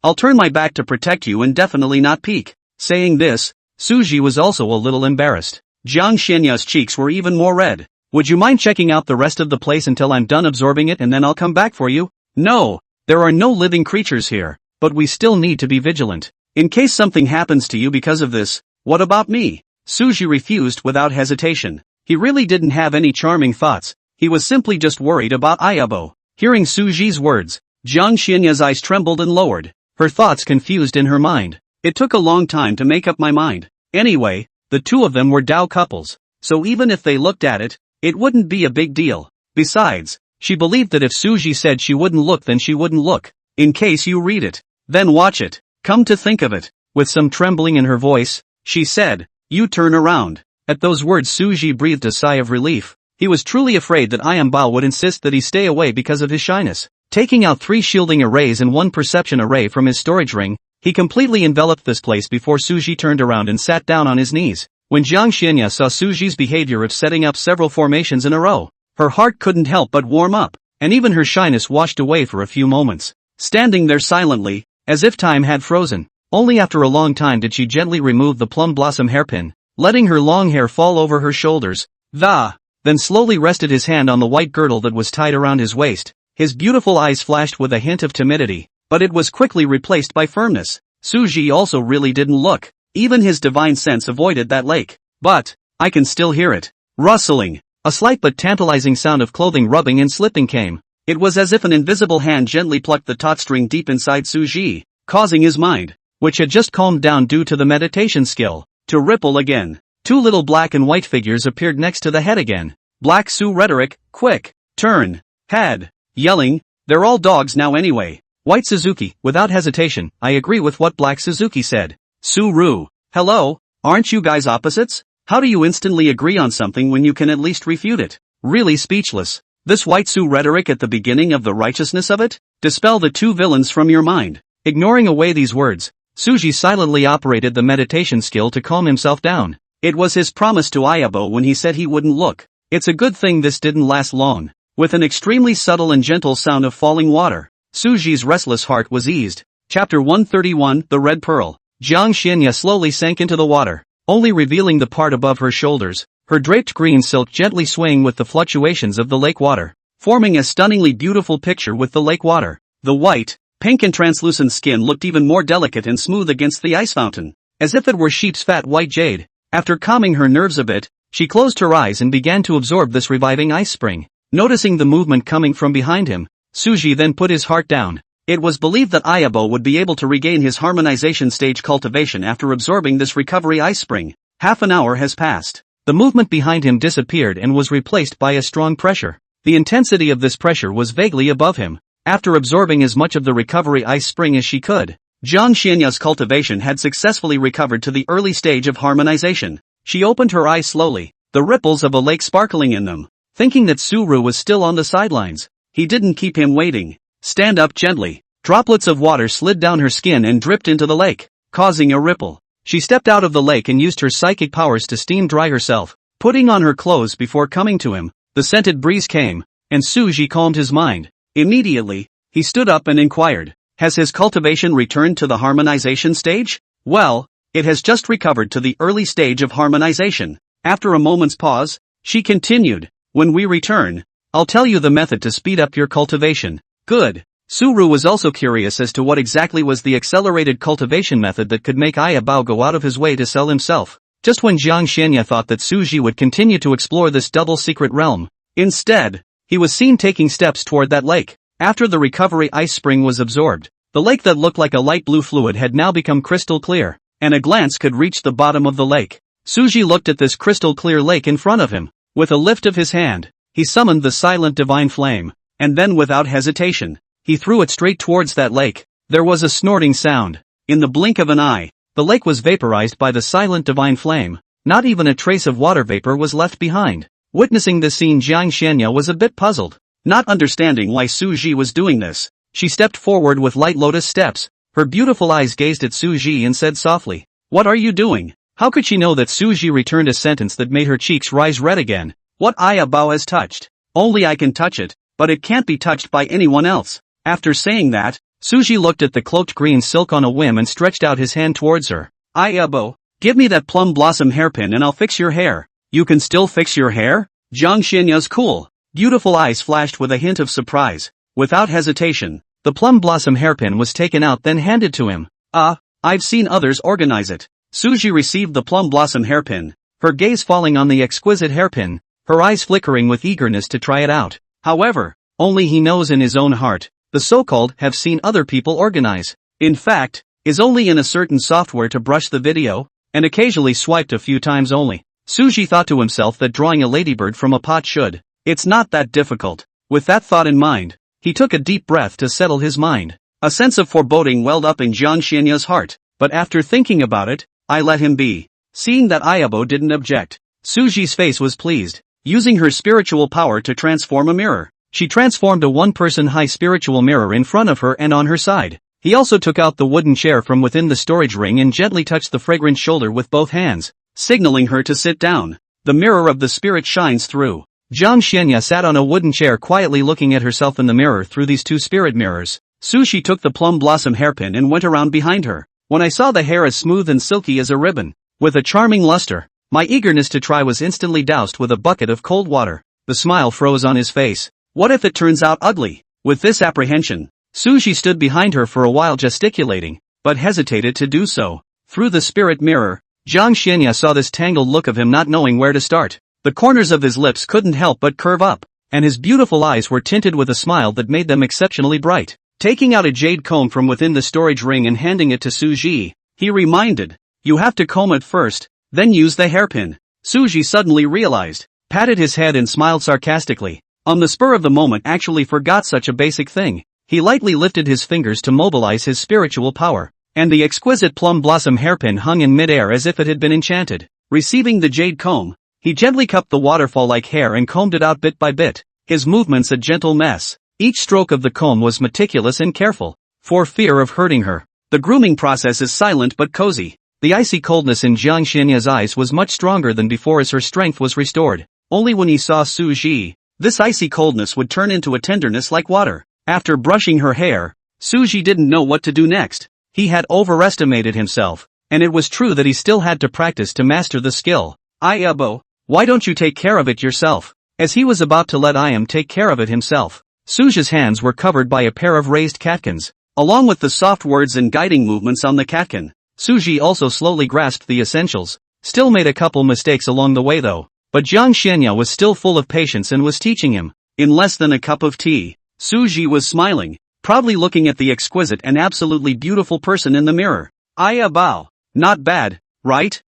I'll turn my back to protect you and definitely not peek. Saying this, Suji was also a little embarrassed. Jiang Xianya's cheeks were even more red. Would you mind checking out the rest of the place until I'm done absorbing it and then I'll come back for you? No, there are no living creatures here, but we still need to be vigilant. In case something happens to you because of this, what about me? Suji refused without hesitation. He really didn't have any charming thoughts, he was simply just worried about Ayabo. Hearing Suji's words, Jiang Xianya's eyes trembled and lowered. Her thoughts confused in her mind. It took a long time to make up my mind. Anyway, the two of them were Dao couples, so even if they looked at it, it wouldn't be a big deal. Besides, she believed that if Suji said she wouldn't look then she wouldn't look. In case you read it, then watch it. Come to think of it, with some trembling in her voice, she said, you turn around. At those words Suji breathed a sigh of relief. He was truly afraid that Ayambao would insist that he stay away because of his shyness. Taking out 3 shielding arrays and 1 perception array from his storage ring, he completely enveloped this place before Suji turned around and sat down on his knees. When Jiang Xianya saw Suji's behavior of setting up several formations in a row, her heart couldn't help but warm up, and even her shyness washed away for a few moments. Standing there silently, as if time had frozen, only after a long time did she gently remove the plum blossom hairpin, letting her long hair fall over her shoulders. Then slowly rested his hand on the white girdle that was tied around his waist. His beautiful eyes flashed with a hint of timidity, but it was quickly replaced by firmness. Suji also really didn't look. Even his divine sense avoided that lake. But, I can still hear it. Rustling. A slight but tantalizing sound of clothing rubbing and slipping came. It was as if an invisible hand gently plucked the taut string deep inside Suji, causing his mind, which had just calmed down due to the meditation skill, to ripple again. 2 little black and white figures appeared next to the head again. Black Su Rhetoric, quick, turn, head. Yelling, they're all dogs now anyway. White Suzuki, without hesitation, I agree with what Black Suzuki said. Su-Ru, hello, aren't you guys opposites? How do you instantly agree on something when you can at least refute it? Really speechless. This White Su rhetoric at the beginning of the righteousness of it? Dispel the 2 villains from your mind. Ignoring away these words, Suji silently operated the meditation skill to calm himself down. It was his promise to Ayabo when he said he wouldn't look. It's a good thing this didn't last long. With an extremely subtle and gentle sound of falling water, Suji's restless heart was eased. Chapter 131, The Red Pearl. Jiang Xianya slowly sank into the water, only revealing the part above her shoulders, her draped green silk gently swaying with the fluctuations of the lake water, forming a stunningly beautiful picture with the lake water. The white, pink and translucent skin looked even more delicate and smooth against the ice fountain, as if it were sheep's fat white jade. After calming her nerves a bit, she closed her eyes and began to absorb this reviving ice spring. Noticing the movement coming from behind him, Suji then put his heart down. It was believed that Ayabo would be able to regain his harmonization stage cultivation after absorbing this recovery ice spring. Half an hour has passed. The movement behind him disappeared and was replaced by a strong pressure. The intensity of this pressure was vaguely above him. After absorbing as much of the recovery ice spring as she could, Jiang Xianya's cultivation had successfully recovered to the early stage of harmonization. She opened her eyes slowly, the ripples of a lake sparkling in them. Thinking that Suru was still on the sidelines, he didn't keep him waiting. Stand up gently. Droplets of water slid down her skin and dripped into the lake, causing a ripple. She stepped out of the lake and used her psychic powers to steam dry herself, putting on her clothes before coming to him. The scented breeze came, and Suji calmed his mind. Immediately, he stood up and inquired, has his cultivation returned to the harmonization stage? Well, it has just recovered to the early stage of harmonization. After a moment's pause, she continued, when we return, I'll tell you the method to speed up your cultivation. Good. Suru was also curious as to what exactly was the accelerated cultivation method that could make Ayabao go out of his way to sell himself. Just when Jiang Xianya thought that Suji would continue to explore this double secret realm, instead, he was seen taking steps toward that lake. After the recovery ice spring was absorbed, the lake that looked like a light blue fluid had now become crystal clear, and a glance could reach the bottom of the lake. Suji looked at this crystal clear lake in front of him. With a lift of his hand, he summoned the silent divine flame, and then without hesitation, he threw it straight towards that lake. There was a snorting sound. In the blink of an eye, the lake was vaporized by the silent divine flame. Not even a trace of water vapor was left behind. Witnessing this scene, Jiang Xianya was a bit puzzled. Not understanding why Suji was doing this, she stepped forward with light lotus steps. Her beautiful eyes gazed at Suji and said softly, "What are you doing?" How could she know that Suji returned a sentence that made her cheeks rise red again? What Ayabao has touched? Only I can touch it, but it can't be touched by anyone else. After saying that, Suji looked at the cloaked green silk on a whim and stretched out his hand towards her. Ayabo, give me that plum blossom hairpin and I'll fix your hair. You can still fix your hair? Jiang Xianya's cool, beautiful eyes flashed with a hint of surprise. Without hesitation, the plum blossom hairpin was taken out then handed to him. I've seen others organize it. Suji received the plum blossom hairpin, her gaze falling on the exquisite hairpin, her eyes flickering with eagerness to try it out. However, only he knows in his own heart, the so-called have seen other people organize. In fact, is only in a certain software to brush the video, and occasionally swiped a few times only. Suji thought to himself that drawing a ladybird from a pot should. It's not that difficult. With that thought in mind, he took a deep breath to settle his mind. A sense of foreboding welled up in Jiang Xianya's heart, but after thinking about it, I let him be. Seeing that Ayabo didn't object, Suji's face was pleased. Using her spiritual power to transform a mirror, she transformed a one-person high spiritual mirror in front of her and on her side. He also took out the wooden chair from within the storage ring and gently touched the fragrant shoulder with both hands, signaling her to sit down. The mirror of the spirit shines through. Jiang Xianya sat on a wooden chair quietly looking at herself in the mirror through these two spirit mirrors. Suji took the plum blossom hairpin and went around behind her. When I saw the hair as smooth and silky as a ribbon, with a charming luster, my eagerness to try was instantly doused with a bucket of cold water. The smile froze on his face. What if it turns out ugly? With this apprehension, Suji stood behind her for a while gesticulating, but hesitated to do so. Through the spirit mirror, Jiang Xianya saw this tangled look of him not knowing where to start. The corners of his lips couldn't help but curve up, and his beautiful eyes were tinted with a smile that made them exceptionally bright. Taking out a jade comb from within the storage ring and handing it to Suji, he reminded, "You have to comb it first, then use the hairpin." Suji suddenly realized, patted his head and smiled sarcastically. On the spur of the moment actually forgot such a basic thing. He lightly lifted his fingers to mobilize his spiritual power, and the exquisite plum blossom hairpin hung in midair as if it had been enchanted. Receiving the jade comb, he gently cupped the waterfall-like hair and combed it out bit by bit, his movements a gentle mess. Each stroke of the comb was meticulous and careful, for fear of hurting her. The grooming process is silent but cozy. The icy coldness in Jiang Xianya's eyes was much stronger than before as her strength was restored. Only when he saw Suji, this icy coldness would turn into a tenderness like water. After brushing her hair, Suji didn't know what to do next. He had overestimated himself, and it was true that he still had to practice to master the skill. Ayabo, why don't you take care of it yourself? As he was about to let Ayam take care of it himself, Suji's hands were covered by a pair of raised catkins, along with the soft words and guiding movements on the catkin. Suji also slowly grasped the essentials, still made a couple mistakes along the way though, but Jiang Xianya was still full of patience and was teaching him. In less than a cup of tea, Suji was smiling. proudly looking at the exquisite and absolutely beautiful person in the mirror. Bao. Not bad, right?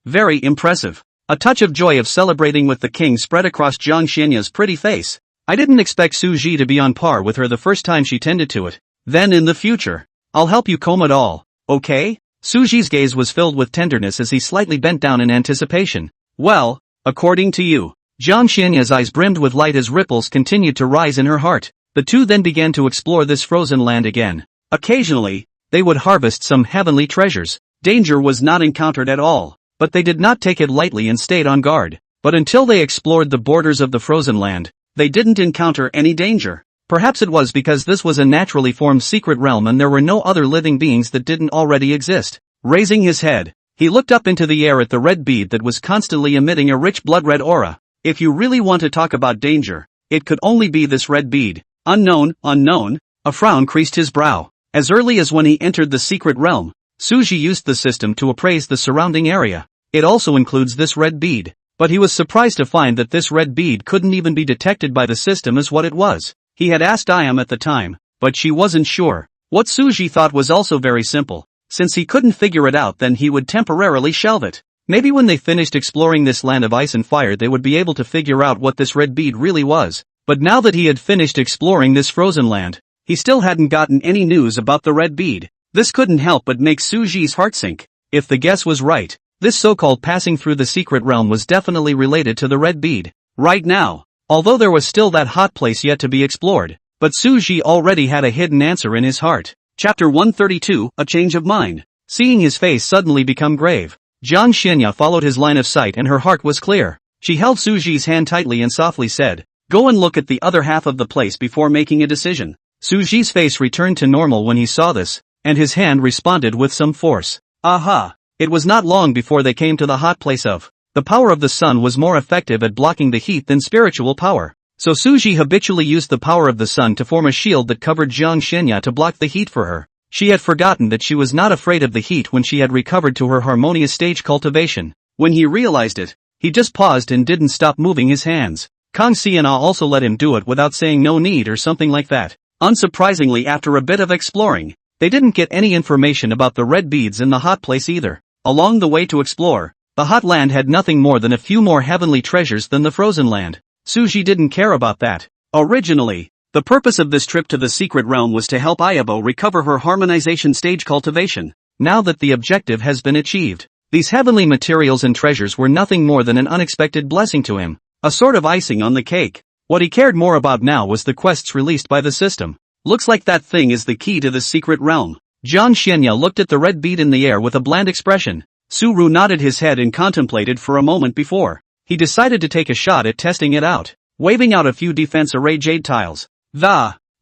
Very impressive. A touch of joy of celebrating with the king spread across Jiang Xianya's pretty face. I didn't expect Su Ji to be on par with her the first time she tended to it. Then in the future, I'll help you comb it all, okay? Su Ji's gaze was filled with tenderness as he slightly bent down in anticipation. Well, according to you. Jiang Xianya's eyes brimmed with light as ripples continued to rise in her heart. The two then began to explore this frozen land again. Occasionally, they would harvest some heavenly treasures. Danger was not encountered at all, but they did not take it lightly and stayed on guard. But until they explored the borders of the frozen land, they didn't encounter any danger. Perhaps it was because this was a naturally formed secret realm and there were no other living beings that didn't already exist. Raising his head, he looked up into the air at the red bead that was constantly emitting a rich blood-red aura. If you really want to talk about danger, it could only be this red bead. Unknown. A frown creased his brow. As early as when he entered the secret realm, Su Ji used the system to appraise the surrounding area. It also includes this red bead. But he was surprised to find that this red bead couldn't even be detected by the system as what it was. He had asked Iam at the time, but she wasn't sure. What Su Ji thought was also very simple. Since he couldn't figure it out, then he would temporarily shelve it. Maybe when they finished exploring this land of ice and fire they would be able to figure out what this red bead really was. But now that he had finished exploring this frozen land, he still hadn't gotten any news about the red bead. This couldn't help but make Su Ji's heart sink. If the guess was right, this so-called passing through the secret realm was definitely related to the red bead. Right now, although there was still that hot place yet to be explored, but Su Ji already had a hidden answer in his heart. Chapter 132, A Change of Mind. Seeing his face suddenly become grave, Jiang Xianya followed his line of sight and her heart was clear. She held Su Ji's hand tightly and softly said, "Go and look at the other half of the place before making a decision." Su Ji's face returned to normal when he saw this, and his hand responded with some force. Aha! It was not long before they came to the hot place of. The power of the sun was more effective at blocking the heat than spiritual power. So Su Ji habitually used the power of the sun to form a shield that covered Jiang Xianya to block the heat for her. She had forgotten that she was not afraid of the heat when she had recovered to her harmonious stage cultivation. When he realized it, he just paused and didn't stop moving his hands. Kang Xiana also let him do it without saying no need or something like that. Unsurprisingly, after a bit of exploring, they didn't get any information about the red beads in the hot place either. Along the way to explore, the hot land had nothing more than a few more heavenly treasures than the frozen land. Su Ji didn't care about that. Originally, the purpose of this trip to the secret realm was to help Ayabo recover her harmonization stage cultivation. Now that the objective has been achieved, these heavenly materials and treasures were nothing more than an unexpected blessing to him, a sort of icing on the cake. What he cared more about now was the quests released by the system. Looks like that thing is the key to the secret realm. Jiang Xianya looked at the red bead in the air with a bland expression. Su Ru nodded his head and contemplated for a moment before he decided to take a shot at testing it out, waving out a few defense array jade tiles.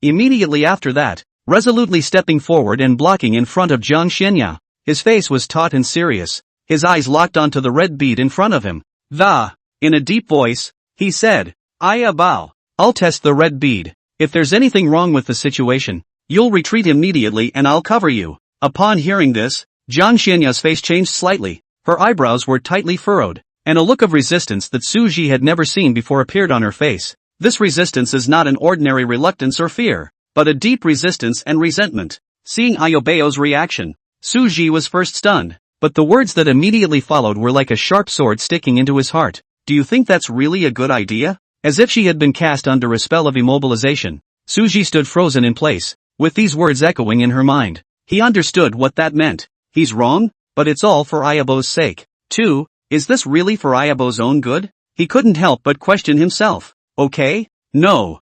Immediately after that, resolutely stepping forward and blocking in front of Jiang Xianya. His face was taut and serious. His eyes locked onto the red bead in front of him. In a deep voice, he said, "Ayabo, I'll test the red bead. If there's anything wrong with the situation, you'll retreat immediately and I'll cover you." Upon hearing this, Jiang Xianya's face changed slightly. Her eyebrows were tightly furrowed, and a look of resistance that Su Ji had never seen before appeared on her face. This resistance is not an ordinary reluctance or fear, but a deep resistance and resentment. Seeing Ayobeo's reaction, Su Ji was first stunned, but the words that immediately followed were like a sharp sword sticking into his heart. "Do you think that's really a good idea?" As if she had been cast under a spell of immobilization, Su Ji stood frozen in place, with these words echoing in her mind. He understood what that meant. He's wrong, but it's all for Ayabo's sake. Is this really for Ayabo's own good? He couldn't help but question himself. Okay? No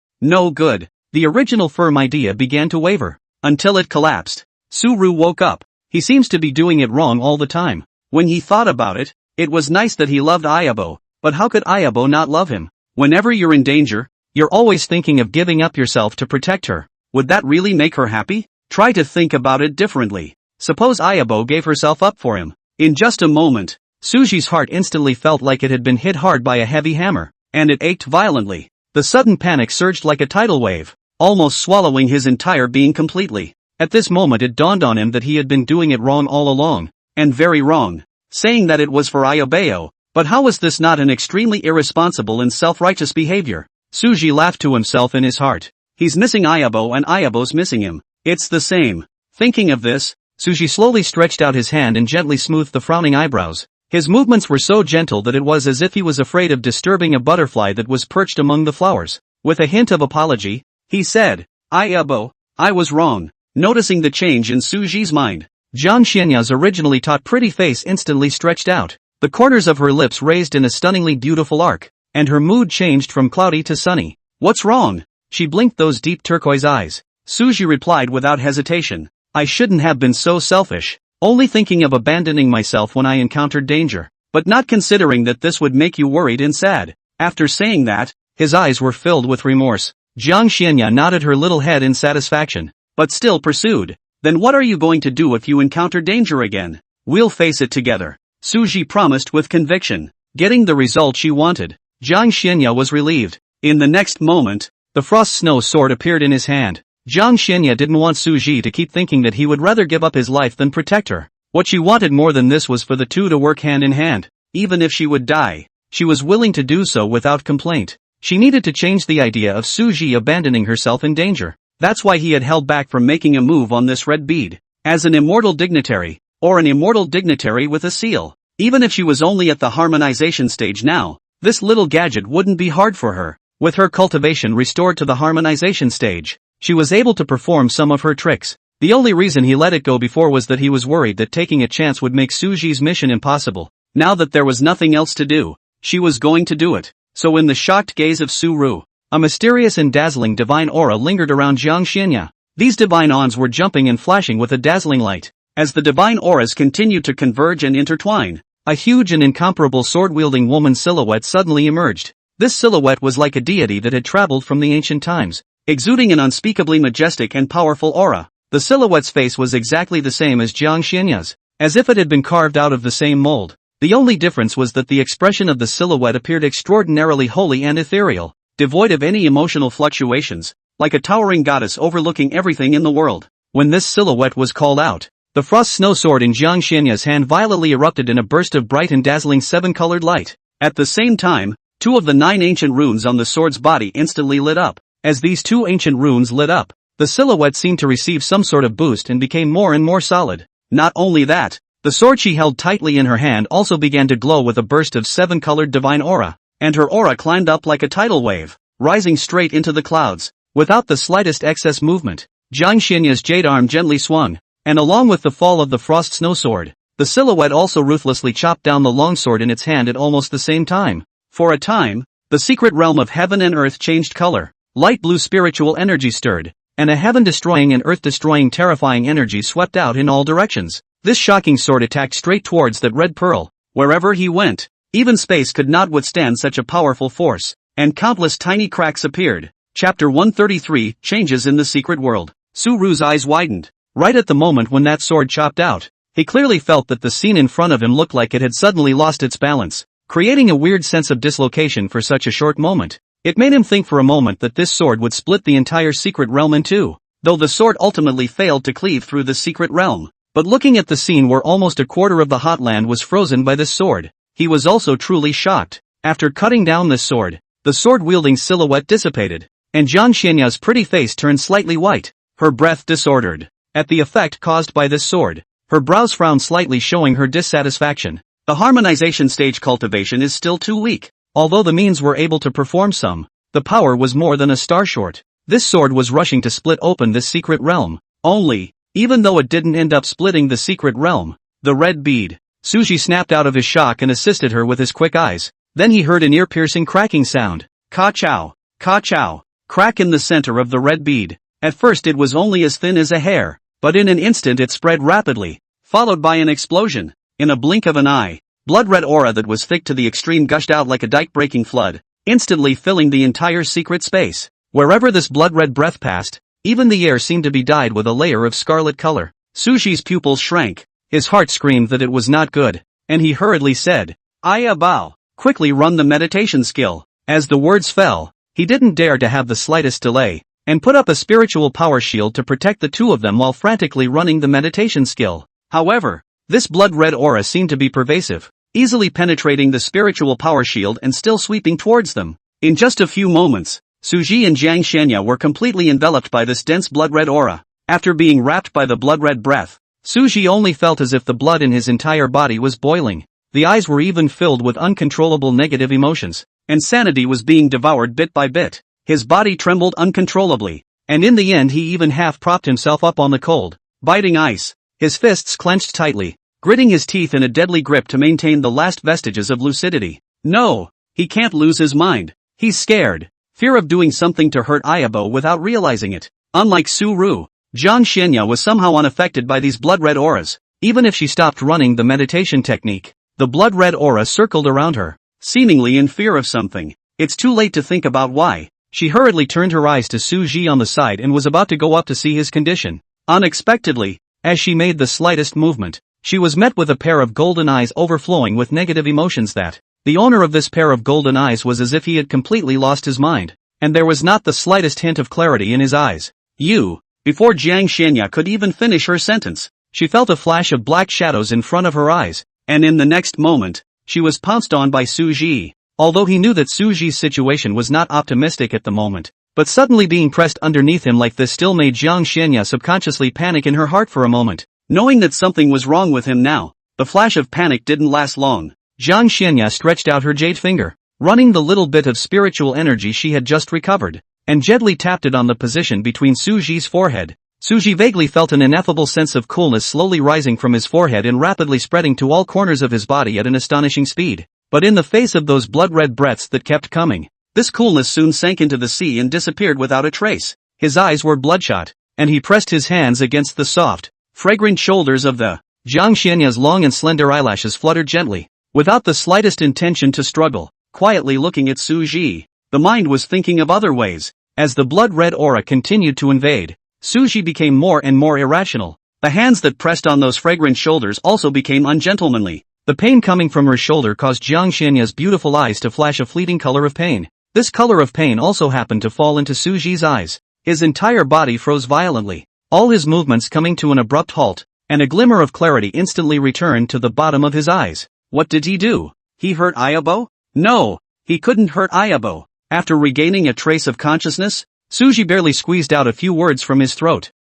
good. The original firm idea began to waver, until it collapsed. Su Ru woke up. He seems to be doing it wrong all the time. When he thought about it, it was nice that he loved Ayabo, but how could Ayabo not love him? Whenever you're in danger, you're always thinking of giving up yourself to protect her. Would that really make her happy? Try to think about it differently. Suppose Ayabo gave herself up for him. In just a moment, Su Ji's heart instantly felt like it had been hit hard by a heavy hammer, and it ached violently. The sudden panic surged like a tidal wave, almost swallowing his entire being completely. At this moment it dawned on him that he had been doing it wrong all along, and very wrong. Saying that it was for Ayobeo, but how was this not an extremely irresponsible and self-righteous behavior? Su Ji laughed to himself in his heart. He's missing Ayabo and Ayabo's missing him. It's the same. Thinking of this, Suji slowly stretched out his hand and gently smoothed the frowning eyebrows. His movements were so gentle that it was as if he was afraid of disturbing a butterfly that was perched among the flowers. With a hint of apology, he said, Ayabo, I was wrong. Noticing the change in Suji's mind, Jiang Xianya's originally taut pretty face instantly stretched out. The corners of her lips raised in a stunningly beautiful arc, and her mood changed from cloudy to sunny. What's wrong? She blinked those deep turquoise eyes. Suji replied without hesitation, I shouldn't have been so selfish, only thinking of abandoning myself when I encountered danger, but not considering that this would make you worried and sad. After saying that, his eyes were filled with remorse. Jiang Xianya nodded her little head in satisfaction, but still pursued. Then what are you going to do if you encounter danger again? We'll face it together, Suji promised with conviction. Getting the result she wanted, Jiang Xianya was relieved. In the next moment, the frost snow sword appeared in his hand. Jiang Xianya didn't want Suji to keep thinking that he would rather give up his life than protect her. What she wanted more than this was for the two to work hand in hand. Even if she would die, she was willing to do so without complaint. She needed to change the idea of Suji abandoning herself in danger. That's why he had held back from making a move on this red bead. As an immortal dignitary, or an immortal dignitary with a seal, even if she was only at the harmonization stage now, this little gadget wouldn't be hard for her. With her cultivation restored to the harmonization stage, she was able to perform some of her tricks. The only reason he let it go before was that he was worried that taking a chance would make Suji's mission impossible. Now that there was nothing else to do, she was going to do it. So in the shocked gaze of Su-Ru, a mysterious and dazzling divine aura lingered around Jiang Xianya. These divine awns were jumping and flashing with a dazzling light. As the divine auras continued to converge and intertwine, a huge and incomparable sword-wielding woman silhouette suddenly emerged. This silhouette was like a deity that had traveled from the ancient times, exuding an unspeakably majestic and powerful aura. The silhouette's face was exactly the same as Jiang Xianya's, as if it had been carved out of the same mold. The only difference was that the expression of the silhouette appeared extraordinarily holy and ethereal, devoid of any emotional fluctuations, like a towering goddess overlooking everything in the world. When this silhouette was called out, the frost snow sword in Jiang Xianya's hand violently erupted in a burst of bright and dazzling seven-colored light. At the same time, 2 of the 9 ancient runes on the sword's body instantly lit up. As these 2 ancient runes lit up, the silhouette seemed to receive some sort of boost and became more and more solid. Not only that, the sword she held tightly in her hand also began to glow with a burst of 7-colored divine aura, and her aura climbed up like a tidal wave, rising straight into the clouds. Without the slightest excess movement, Jiang Xianya's jade arm gently swung, and along with the fall of the frost snow sword, the silhouette also ruthlessly chopped down the longsword in its hand at almost the same time. For a time, the secret realm of heaven and earth changed color. Light blue spiritual energy stirred, and a heaven-destroying and earth-destroying terrifying energy swept out in all directions. This shocking sword attacked straight towards that red pearl. Wherever he went, even space could not withstand such a powerful force, and countless tiny cracks appeared. Chapter 133, Changes in the Secret World. Su-Ru's eyes widened. Right at the moment when that sword chopped out, he clearly felt that the scene in front of him looked like it had suddenly lost its balance, creating a weird sense of dislocation for such a short moment. It made him think for a moment that this sword would split the entire secret realm in two, though the sword ultimately failed to cleave through the secret realm. But looking at the scene where almost a quarter of the hot land was frozen by this sword, he was also truly shocked. After cutting down this sword, the sword-wielding silhouette dissipated, and Jiang Xianya's pretty face turned slightly white, her breath disordered. At the effect caused by this sword, her brows frowned slightly, showing her dissatisfaction. The harmonization stage cultivation is still too weak. Although the means were able to perform some, the power was more than a star short. This sword was rushing to split open this secret realm. Only, even though it didn't end up splitting the secret realm, the red bead. Suji snapped out of his shock and assisted her with his quick eyes. Then he heard an ear-piercing cracking sound. Ka-chow, ka-chow, crack in the center of the red bead. At first it was only as thin as a hair, but in an instant it spread rapidly, followed by an explosion. In a blink of an eye, blood-red aura that was thick to the extreme gushed out like a dike-breaking flood, instantly filling the entire secret space. Wherever this blood-red breath passed, even the air seemed to be dyed with a layer of scarlet color. Sushi's pupils shrank, his heart screamed that it was not good, and he hurriedly said, "Aya Bao, quickly run the meditation skill." As the words fell, he didn't dare to have the slightest delay, and put up a spiritual power shield to protect the two of them while frantically running the meditation skill. However, this blood-red aura seemed to be pervasive, easily penetrating the spiritual power shield and still sweeping towards them. In just a few moments, Suji and Jiang Shenya were completely enveloped by this dense blood-red aura. After being wrapped by the blood-red breath, Suji only felt as if the blood in his entire body was boiling. The eyes were even filled with uncontrollable negative emotions, and sanity was being devoured bit by bit. His body trembled uncontrollably, and in the end he even half-propped himself up on the cold, biting ice. His fists clenched tightly, gritting his teeth in a deadly grip to maintain the last vestiges of lucidity. No, he can't lose his mind. He's scared. Fear of doing something to hurt Ayabo without realizing it. Unlike Su-ru, Jiang Shenya was somehow unaffected by these blood-red auras. Even if she stopped running the meditation technique, the blood-red aura circled around her, seemingly in fear of something. It's too late to think about why. She hurriedly turned her eyes to Suji on the side and was about to go up to see his condition. Unexpectedly, as she made the slightest movement, she was met with a pair of golden eyes overflowing with negative emotions that, the owner of this pair of golden eyes was as if he had completely lost his mind, and there was not the slightest hint of clarity in his eyes. Before Jiang Shenya could even finish her sentence, she felt a flash of black shadows in front of her eyes, and in the next moment, she was pounced on by Suji. Although he knew that Suji's situation was not optimistic at the moment, but suddenly being pressed underneath him like this still made Jiang Shenya subconsciously panic in her heart for a moment. Knowing that something was wrong with him now, the flash of panic didn't last long. Jiang Shenya stretched out her jade finger, running the little bit of spiritual energy she had just recovered, and gently tapped it on the position between Suji's forehead. Suji vaguely felt an ineffable sense of coolness slowly rising from his forehead and rapidly spreading to all corners of his body at an astonishing speed. But in the face of those blood-red breaths that kept coming, this coolness soon sank into the sea and disappeared without a trace. His eyes were bloodshot, and he pressed his hands against the soft, fragrant shoulders of the Jiang Shenya's long and slender eyelashes fluttered gently, without the slightest intention to struggle. Quietly looking at Suji, the mind was thinking of other ways. As the blood-red aura continued to invade, Suji became more and more irrational. The hands that pressed on those fragrant shoulders also became ungentlemanly. The pain coming from her shoulder caused Jiang Shenya's beautiful eyes to flash a fleeting color of pain. This color of pain also happened to fall into Suji's eyes. His entire body froze violently, all his movements coming to an abrupt halt, and a glimmer of clarity instantly returned to the bottom of his eyes. What did he do? He hurt Ayabo? No, he couldn't hurt Ayabo. After regaining a trace of consciousness, Suji barely squeezed out a few words from his throat.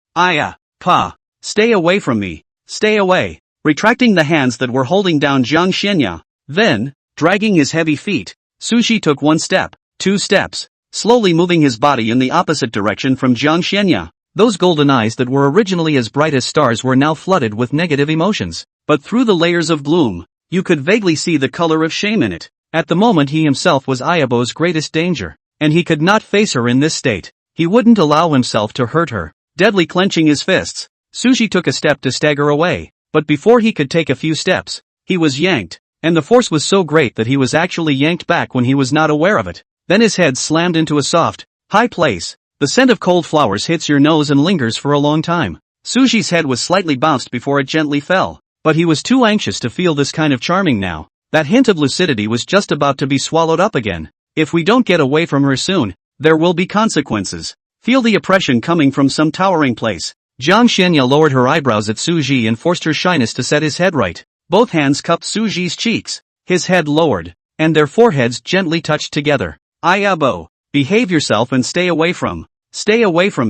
Stay away from me. Stay away. Retracting the hands that were holding down Jiang Shenya. Then, dragging his heavy feet, Suji took 1 step, 2 steps, slowly moving his body in the opposite direction from Jiang Shenya. Those golden eyes that were originally as bright as stars were now flooded with negative emotions. But through the layers of gloom, you could vaguely see the color of shame in it. At the moment he himself was Ayabo's greatest danger, and he could not face her in this state. He wouldn't allow himself to hurt her. Deadly clenching his fists, Suji took a step to stagger away. But before he could take a few steps, he was yanked, and the force was so great that he was actually yanked back when he was not aware of it. Then his head slammed into a soft, high place. The scent of cold flowers hits your nose and lingers for a long time. Suji's head was slightly bounced before it gently fell, but he was too anxious to feel this kind of charming now. That hint of lucidity was just about to be swallowed up again. If we don't get away from her soon, there will be consequences. Feel the oppression coming from some towering place. Jiang Shenya lowered her eyebrows at Suji and forced her shyness to set his head right. Both hands cupped Suji's cheeks. His head lowered, and their foreheads gently touched together. Ayabo, behave yourself and stay away from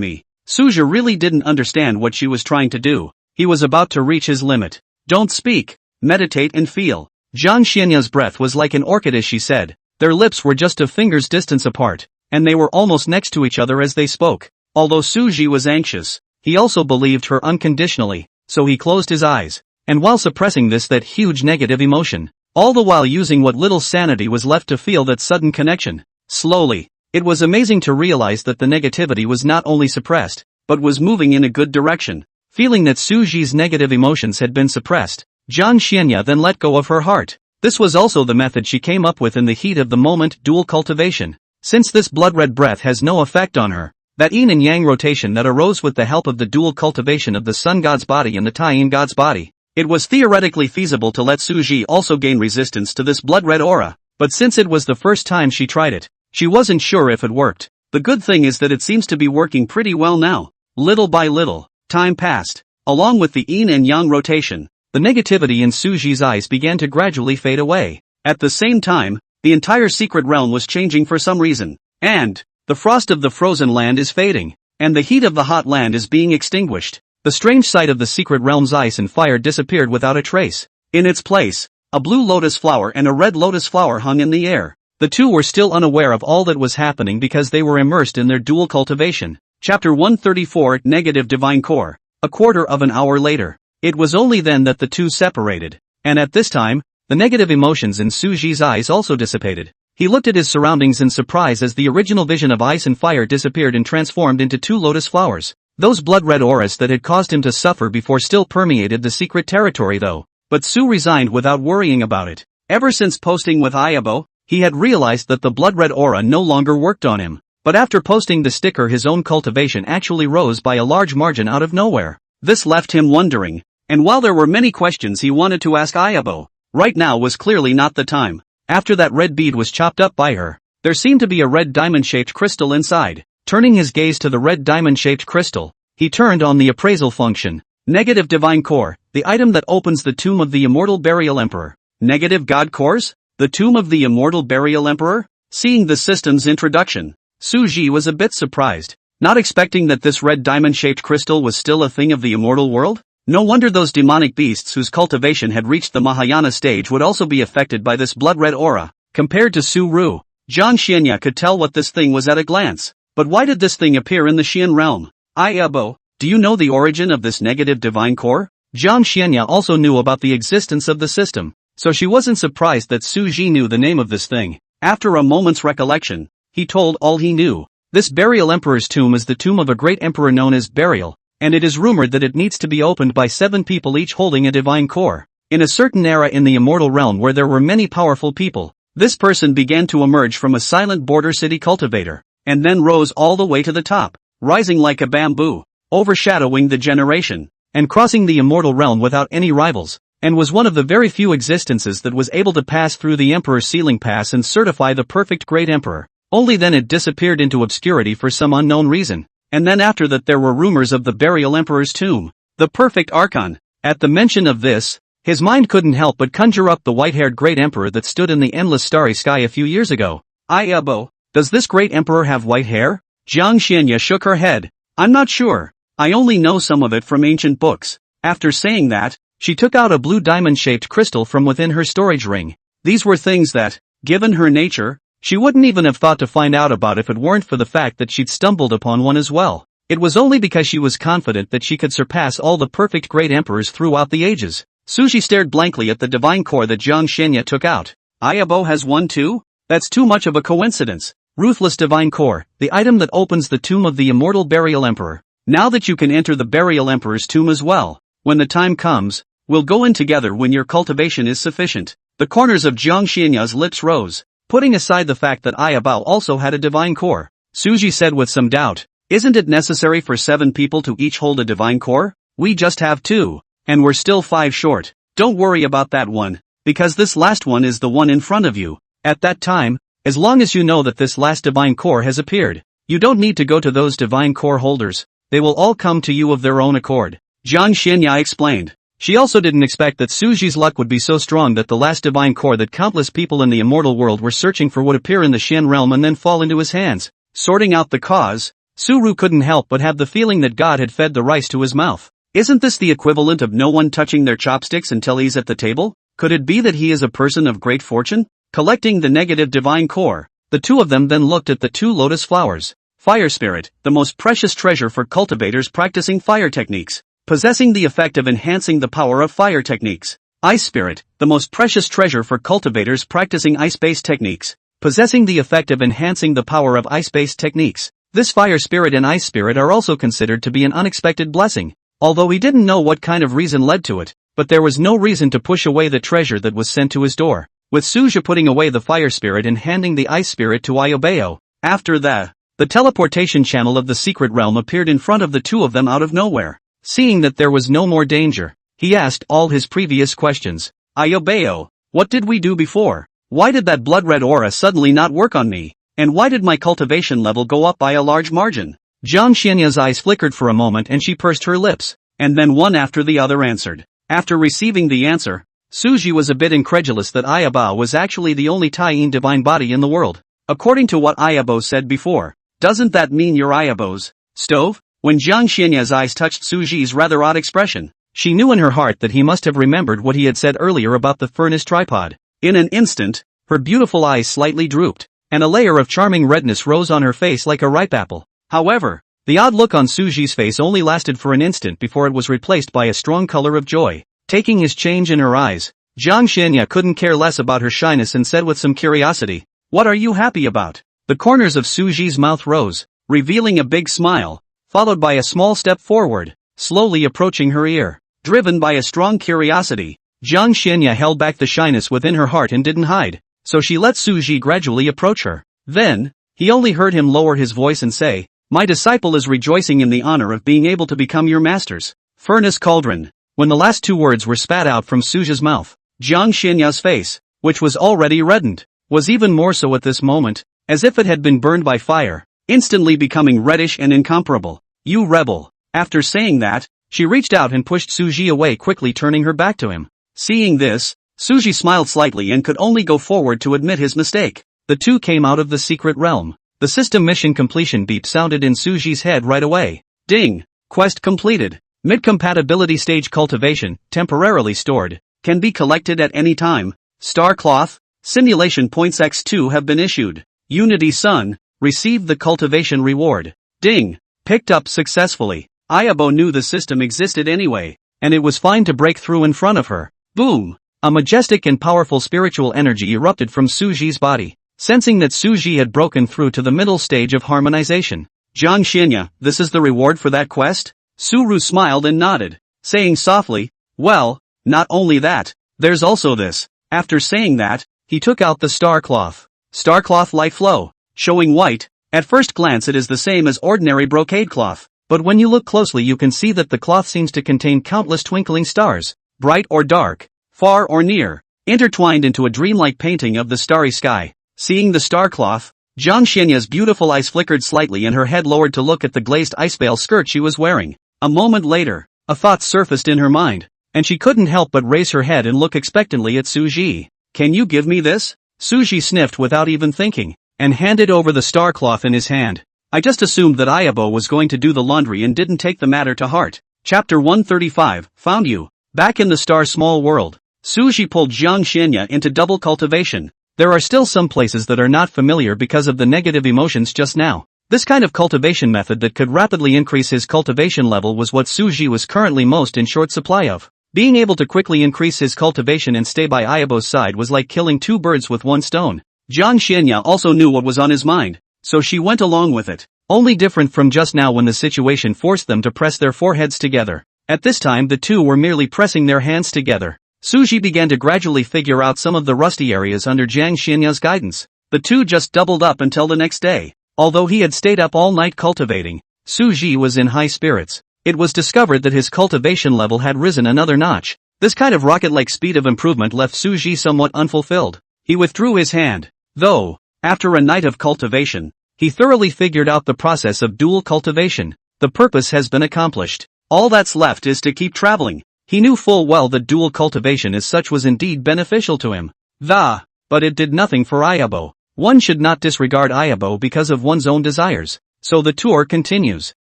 me. Suji really didn't understand what she was trying to do. He was about to reach his limit. Don't speak, meditate and feel. Jiang Shenya's breath was like an orchid as she said. Their lips were just a finger's distance apart, and they were almost next to each other as they spoke. Although Suji was anxious, he also believed her unconditionally, so he closed his eyes, and while suppressing that huge negative emotion, all the while using what little sanity was left to feel that sudden connection. Slowly, it was amazing to realize that the negativity was not only suppressed, but was moving in a good direction. Feeling that Suji's negative emotions had been suppressed, Jiang Shenya then let go of her heart. This was also the method she came up with in the heat of the moment: dual cultivation. Since this blood-red breath has no effect on her, that yin and yang rotation that arose with the help of the dual cultivation of the sun god's body and the Tai-yin god's body, it was theoretically feasible to let Suji also gain resistance to this blood-red aura, but since it was the first time she tried it, she wasn't sure if it worked. The good thing is that it seems to be working pretty well now. Little by little, time passed. Along with the yin and yang rotation, the negativity in Suji's eyes began to gradually fade away. At the same time, the entire secret realm was changing for some reason. And, The frost of the frozen land is fading, and the heat of the hot land is being extinguished. The strange sight of the secret realm's ice and fire disappeared without a trace. In its place, a blue lotus flower and a red lotus flower hung in the air. The two were still unaware of all that was happening because they were immersed in their dual cultivation. Chapter 134 Negative Divine Core. A quarter of an hour later. It was only then that the two separated. And at this time, the negative emotions in Suji's eyes also dissipated. He looked at his surroundings in surprise as the original vision of ice and fire disappeared and transformed into two lotus flowers. Those blood-red auras that had caused him to suffer before still permeated the secret territory though. But Su resigned without worrying about it. Ever since posting with Ayabo, he had realized that the blood-red aura no longer worked on him. But after posting the sticker, his own cultivation actually rose by a large margin out of nowhere. This left him wondering. And while there were many questions he wanted to ask Ayabo, right now was clearly not the time. After that red bead was chopped up by her, there seemed to be a red diamond-shaped crystal inside. Turning his gaze to the red diamond-shaped crystal, he turned on the appraisal function. Negative Divine Core, the item that opens the tomb of the immortal burial emperor. Negative God Cores? The tomb of the immortal burial emperor? Seeing the system's introduction, Suji was a bit surprised, not expecting that this red diamond-shaped crystal was still a thing of the immortal world. No wonder those demonic beasts whose cultivation had reached the Mahayana stage would also be affected by this blood-red aura. Compared to Su-Ru, Jiang Xianya could tell what this thing was at a glance. But why did this thing appear in the Xian realm? Ayabo, do you know the origin of this negative divine core? Jiang Xianya also knew about the existence of the system, so she wasn't surprised that Su Ji knew the name of this thing. After a moment's recollection, he told all he knew. This burial emperor's tomb is the tomb of a great emperor known as Burial, and it is rumored that it needs to be opened by 7 people each holding a divine core. In a certain era in the immortal realm where there were many powerful people, this person began to emerge from a silent border city cultivator, and then rose all the way to the top, rising like a bamboo, overshadowing the generation, and crossing the immortal realm without any rivals, and was one of the very few existences that was able to pass through the emperor's sealing pass and certify the perfect great emperor. Only then it disappeared into obscurity for some unknown reason. And then after that there were rumors of the burial emperor's tomb, the perfect archon. At the mention of this, his mind couldn't help but conjure up the white-haired great emperor that stood in the endless starry sky a few years ago. Ayabo, does this great emperor have white hair? Jiang Xianya shook her head. I'm not sure. I only know some of it from ancient books. After saying that, she took out a blue diamond-shaped crystal from within her storage ring. These were things that, given her nature, she wouldn't even have thought to find out about if it weren't for the fact that she'd stumbled upon one as well. It was only because she was confident that she could surpass all the perfect great emperors throughout the ages. Suji stared blankly at the divine core that Jiang Xianya took out. Ayabo has one too? That's too much of a coincidence. Ruthless divine core, the item that opens the tomb of the immortal burial emperor. Now that you can enter the burial emperor's tomb as well. When the time comes, we'll go in together when your cultivation is sufficient. The corners of Jiang Xianya's lips rose. Putting aside the fact that Ayabo also had a divine core, Suji said with some doubt, isn't it necessary for 7 people to each hold a divine core? We just have 2, and we're still 5 short. Don't worry about that one, because this last one is the one in front of you. At that time, as long as you know that this last divine core has appeared, you don't need to go to those divine core holders, they will all come to you of their own accord. Jiang Xianya explained. She also didn't expect that Suji's luck would be so strong that the last divine core that countless people in the immortal world were searching for would appear in the Xian realm and then fall into his hands. Sorting out the cause, Su-Ru couldn't help but have the feeling that God had fed the rice to his mouth. Isn't this the equivalent of no one touching their chopsticks until he's at the table? Could it be that he is a person of great fortune? Collecting the negative divine core, the two of them then looked at the 2 lotus flowers. Fire Spirit, the most precious treasure for cultivators practicing fire techniques, possessing the effect of enhancing the power of fire techniques. Ice Spirit, the most precious treasure for cultivators practicing ice-based techniques, possessing the effect of enhancing the power of ice-based techniques. This Fire Spirit and Ice Spirit are also considered to be an unexpected blessing, although he didn't know what kind of reason led to it, but there was no reason to push away the treasure that was sent to his door. With Suja putting away the Fire Spirit and handing the Ice Spirit to Ayobeo, after the teleportation channel of the secret realm appeared in front of the two of them out of nowhere. Seeing that there was no more danger, he asked all his previous questions. Ayobeo, what did we do before? Why did that blood-red aura suddenly not work on me? And why did my cultivation level go up by a large margin? Jiang Xianya's eyes flickered for a moment and she pursed her lips, and then one after the other answered. After receiving the answer, Suji was a bit incredulous that Ayabo was actually the only Taiyin divine body in the world. According to what Ayabo said before, Doesn't that mean you're Ayabo's stove? When Jiang Xianya's eyes touched Suji's rather odd expression, she knew in her heart that he must have remembered what he had said earlier about the furnace tripod. In an instant, her beautiful eyes slightly drooped, and a layer of charming redness rose on her face like a ripe apple. However, the odd look on Suji's face only lasted for an instant before it was replaced by a strong color of joy. Taking his change in her eyes, Jiang Xianya couldn't care less about her shyness and said with some curiosity, "What are you happy about?" The corners of Suji's mouth rose, revealing a big smile, followed by a small step forward, slowly approaching her ear. Driven by a strong curiosity, Jiang Xianya held back the shyness within her heart and didn't hide, so she let Suji gradually approach her. Then, he only heard him lower his voice and say, "My disciple is rejoicing in the honor of being able to become your master's furnace cauldron." When the last two words were spat out from Suji's mouth, Jiang Xianya's face, which was already reddened, was even more so at this moment, as if it had been burned by fire, instantly becoming reddish and incomparable. "You rebel." After saying that, she reached out and pushed Suji away, quickly turning her back to him. Seeing this, Suji smiled slightly and could only go forward to admit his mistake. The two came out of the secret realm. The system mission completion beep sounded in Suji's head right away. Ding! Quest completed. Mid-compatibility stage cultivation, temporarily stored, can be collected at any time. Star Cloth, simulation points X2 have been issued. Unity Sun, received the cultivation reward. Ding! Picked up successfully. Ayabo knew the system existed anyway, and it was fine to break through in front of her. Boom! A majestic and powerful spiritual energy erupted from Suji's body, sensing that Suji had broken through to the middle stage of harmonization. Jiang Xianya, this is the reward for that quest? Suru smiled and nodded, saying softly, "Well, not only that, there's also this." After saying that, he took out the star cloth. Star cloth light flow, showing white. At first glance it is the same as ordinary brocade cloth, but when you look closely you can see that the cloth seems to contain countless twinkling stars, bright or dark, far or near, intertwined into a dreamlike painting of the starry sky. Seeing the star cloth, Jiang Xianya's beautiful eyes flickered slightly and her head lowered to look at the glazed icebale skirt she was wearing. A moment later, a thought surfaced in her mind, and she couldn't help but raise her head and look expectantly at Suji. "Can you give me this?" Suji sniffed without even thinking, and handed over the star cloth in his hand. "I just assumed that Ayabo was going to do the laundry and didn't take the matter to heart." Chapter 135, Found You. Back in the star small world, Suji pulled Jiang Xianya into double cultivation. There are still some places that are not familiar because of the negative emotions just now. This kind of cultivation method that could rapidly increase his cultivation level was what Suji was currently most in short supply of. Being able to quickly increase his cultivation and stay by Ayabo's side was like killing two birds with one stone. Jiang Xianya also knew what was on his mind, so she went along with it. Only different from just now when the situation forced them to press their foreheads together. At this time the two were merely pressing their hands together. Suji began to gradually figure out some of the rusty areas under Jiang Xianya's guidance. The two just doubled up until the next day. Although he had stayed up all night cultivating, Suji was in high spirits. It was discovered that his cultivation level had risen another notch. This kind of rocket-like speed of improvement left Suji somewhat unfulfilled. He withdrew his hand. Though, after a night of cultivation, he thoroughly figured out the process of dual cultivation. The purpose has been accomplished. All that's left is to keep traveling. He knew full well that dual cultivation as such was indeed beneficial to him. But it did nothing for Ayabo. One should not disregard Ayabo because of one's own desires. So the tour continues.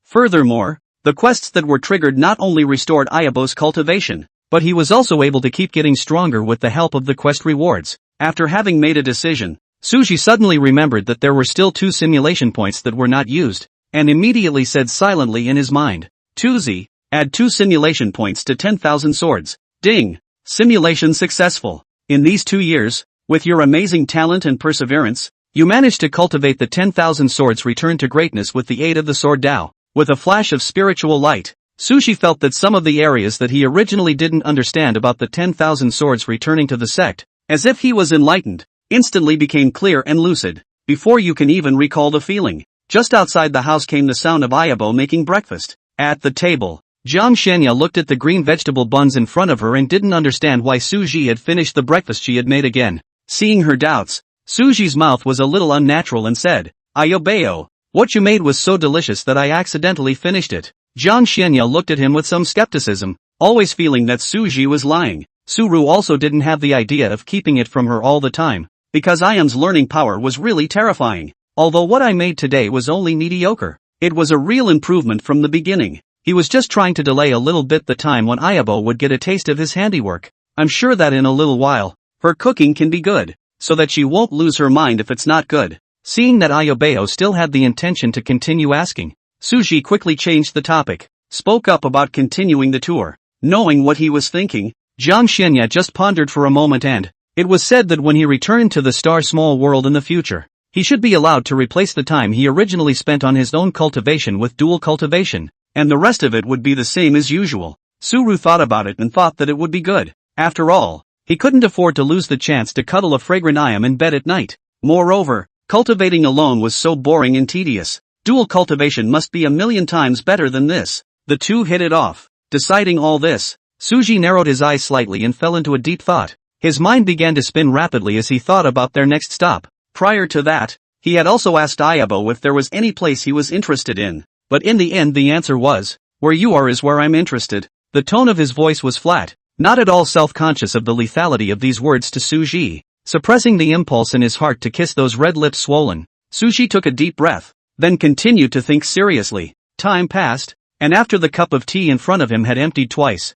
Furthermore, the quests that were triggered not only restored Ayabo's cultivation, but he was also able to keep getting stronger with the help of the quest rewards. After having made a decision, Suji suddenly remembered that there were still 2 simulation points that were not used, and immediately said silently in his mind, "Tuzi, add 2 simulation points to 10,000 swords." Ding! Simulation successful. In these 2 years, with your amazing talent and perseverance, you managed to cultivate the 10,000 swords returned to greatness with the aid of the sword Tao. With a flash of spiritual light, Suji felt that some of the areas that he originally didn't understand about the 10,000 swords returning to the sect, as if he was enlightened, instantly became clear and lucid. Before you can even recall the feeling, just outside the house came the sound of Ayabo making breakfast. At the table, Jiang Xianya looked at the green vegetable buns in front of her and didn't understand why Suji had finished the breakfast she had made again. Seeing her doubts, Suji's mouth was a little unnatural and said, "Ayobeo, what you made was so delicious that I accidentally finished it." Jiang Xianya looked at him with some skepticism, always feeling that Suji was lying. Suru also didn't have the idea of keeping it from her all the time, because Ayam's learning power was really terrifying. although what I made today was only mediocre. It was a real improvement from the beginning. He was just trying to delay a little bit the time when Ayabo would get a taste of his handiwork. I'm sure that in a little while, her cooking can be good, so that she won't lose her mind if it's not good. Seeing that Ayobeo still had the intention to continue asking, Suji quickly changed the topic, spoke up about continuing the tour. Knowing what he was thinking, Jiang Xianya just pondered for a moment and, it was said that when he returned to the Star Small World in the future, he should be allowed to replace the time he originally spent on his own cultivation with dual cultivation, and the rest of it would be the same as usual. Suru thought about it and thought that it would be good. After all, he couldn't afford to lose the chance to cuddle a fragrant iam in bed at night. Moreover, cultivating alone was so boring and tedious. Dual cultivation must be a million times better than this. The two hit it off. Deciding all this, Suji narrowed his eyes slightly and fell into a deep thought. His mind began to spin rapidly as he thought about their next stop. Prior to that, he had also asked Ayabo if there was any place he was interested in, but in the end the answer was, "Where you are is where I'm interested." The tone of his voice was flat, not at all self-conscious of the lethality of these words to Suji. Suppressing the impulse in his heart to kiss those red lips swollen, Suji took a deep breath, then continued to think seriously. Time passed, and after the cup of tea in front of him had emptied twice,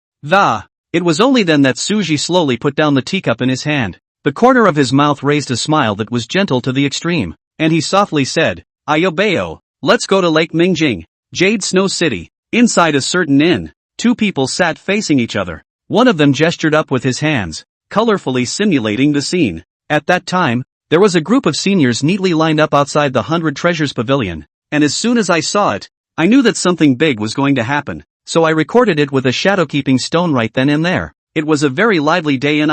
it was only then that Suji slowly put down the teacup in his hand. The corner of his mouth raised a smile that was gentle to the extreme, and he softly said, "Ayobeo, let's go to Lake Mingjing, Jade Snow City." Inside a certain inn, two people sat facing each other. One of them gestured up with his hands, colorfully simulating the scene. At that time, there was a group of seniors neatly lined up outside the 100 Treasures Pavilion, and as soon as I saw it, I knew that something big was going to happen, so I recorded it with a shadow-keeping stone right then and there. It was a very lively day and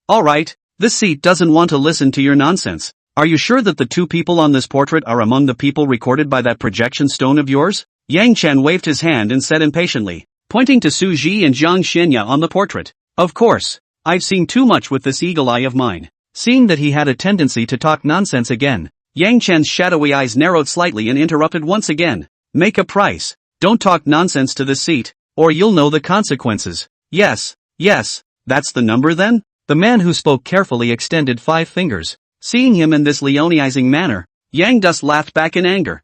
alright, this seat doesn't want to listen to your nonsense. Are you sure that the two people on this portrait are among the people recorded by that projection stone of yours? Yang Chen waved his hand and said impatiently, pointing to Su Ji and Jiang Xianya on the portrait. Of course, I've seen too much with this eagle eye of mine. Seeing that he had a tendency to talk nonsense again, Yang Chen's shadowy eyes narrowed slightly and interrupted once again. Make a price. Don't talk nonsense to this seat, or you'll know the consequences. Yes, that's the number then? The man who spoke carefully extended 5 fingers. Seeing him in this leonizing manner, Yang Dus laughed back in anger.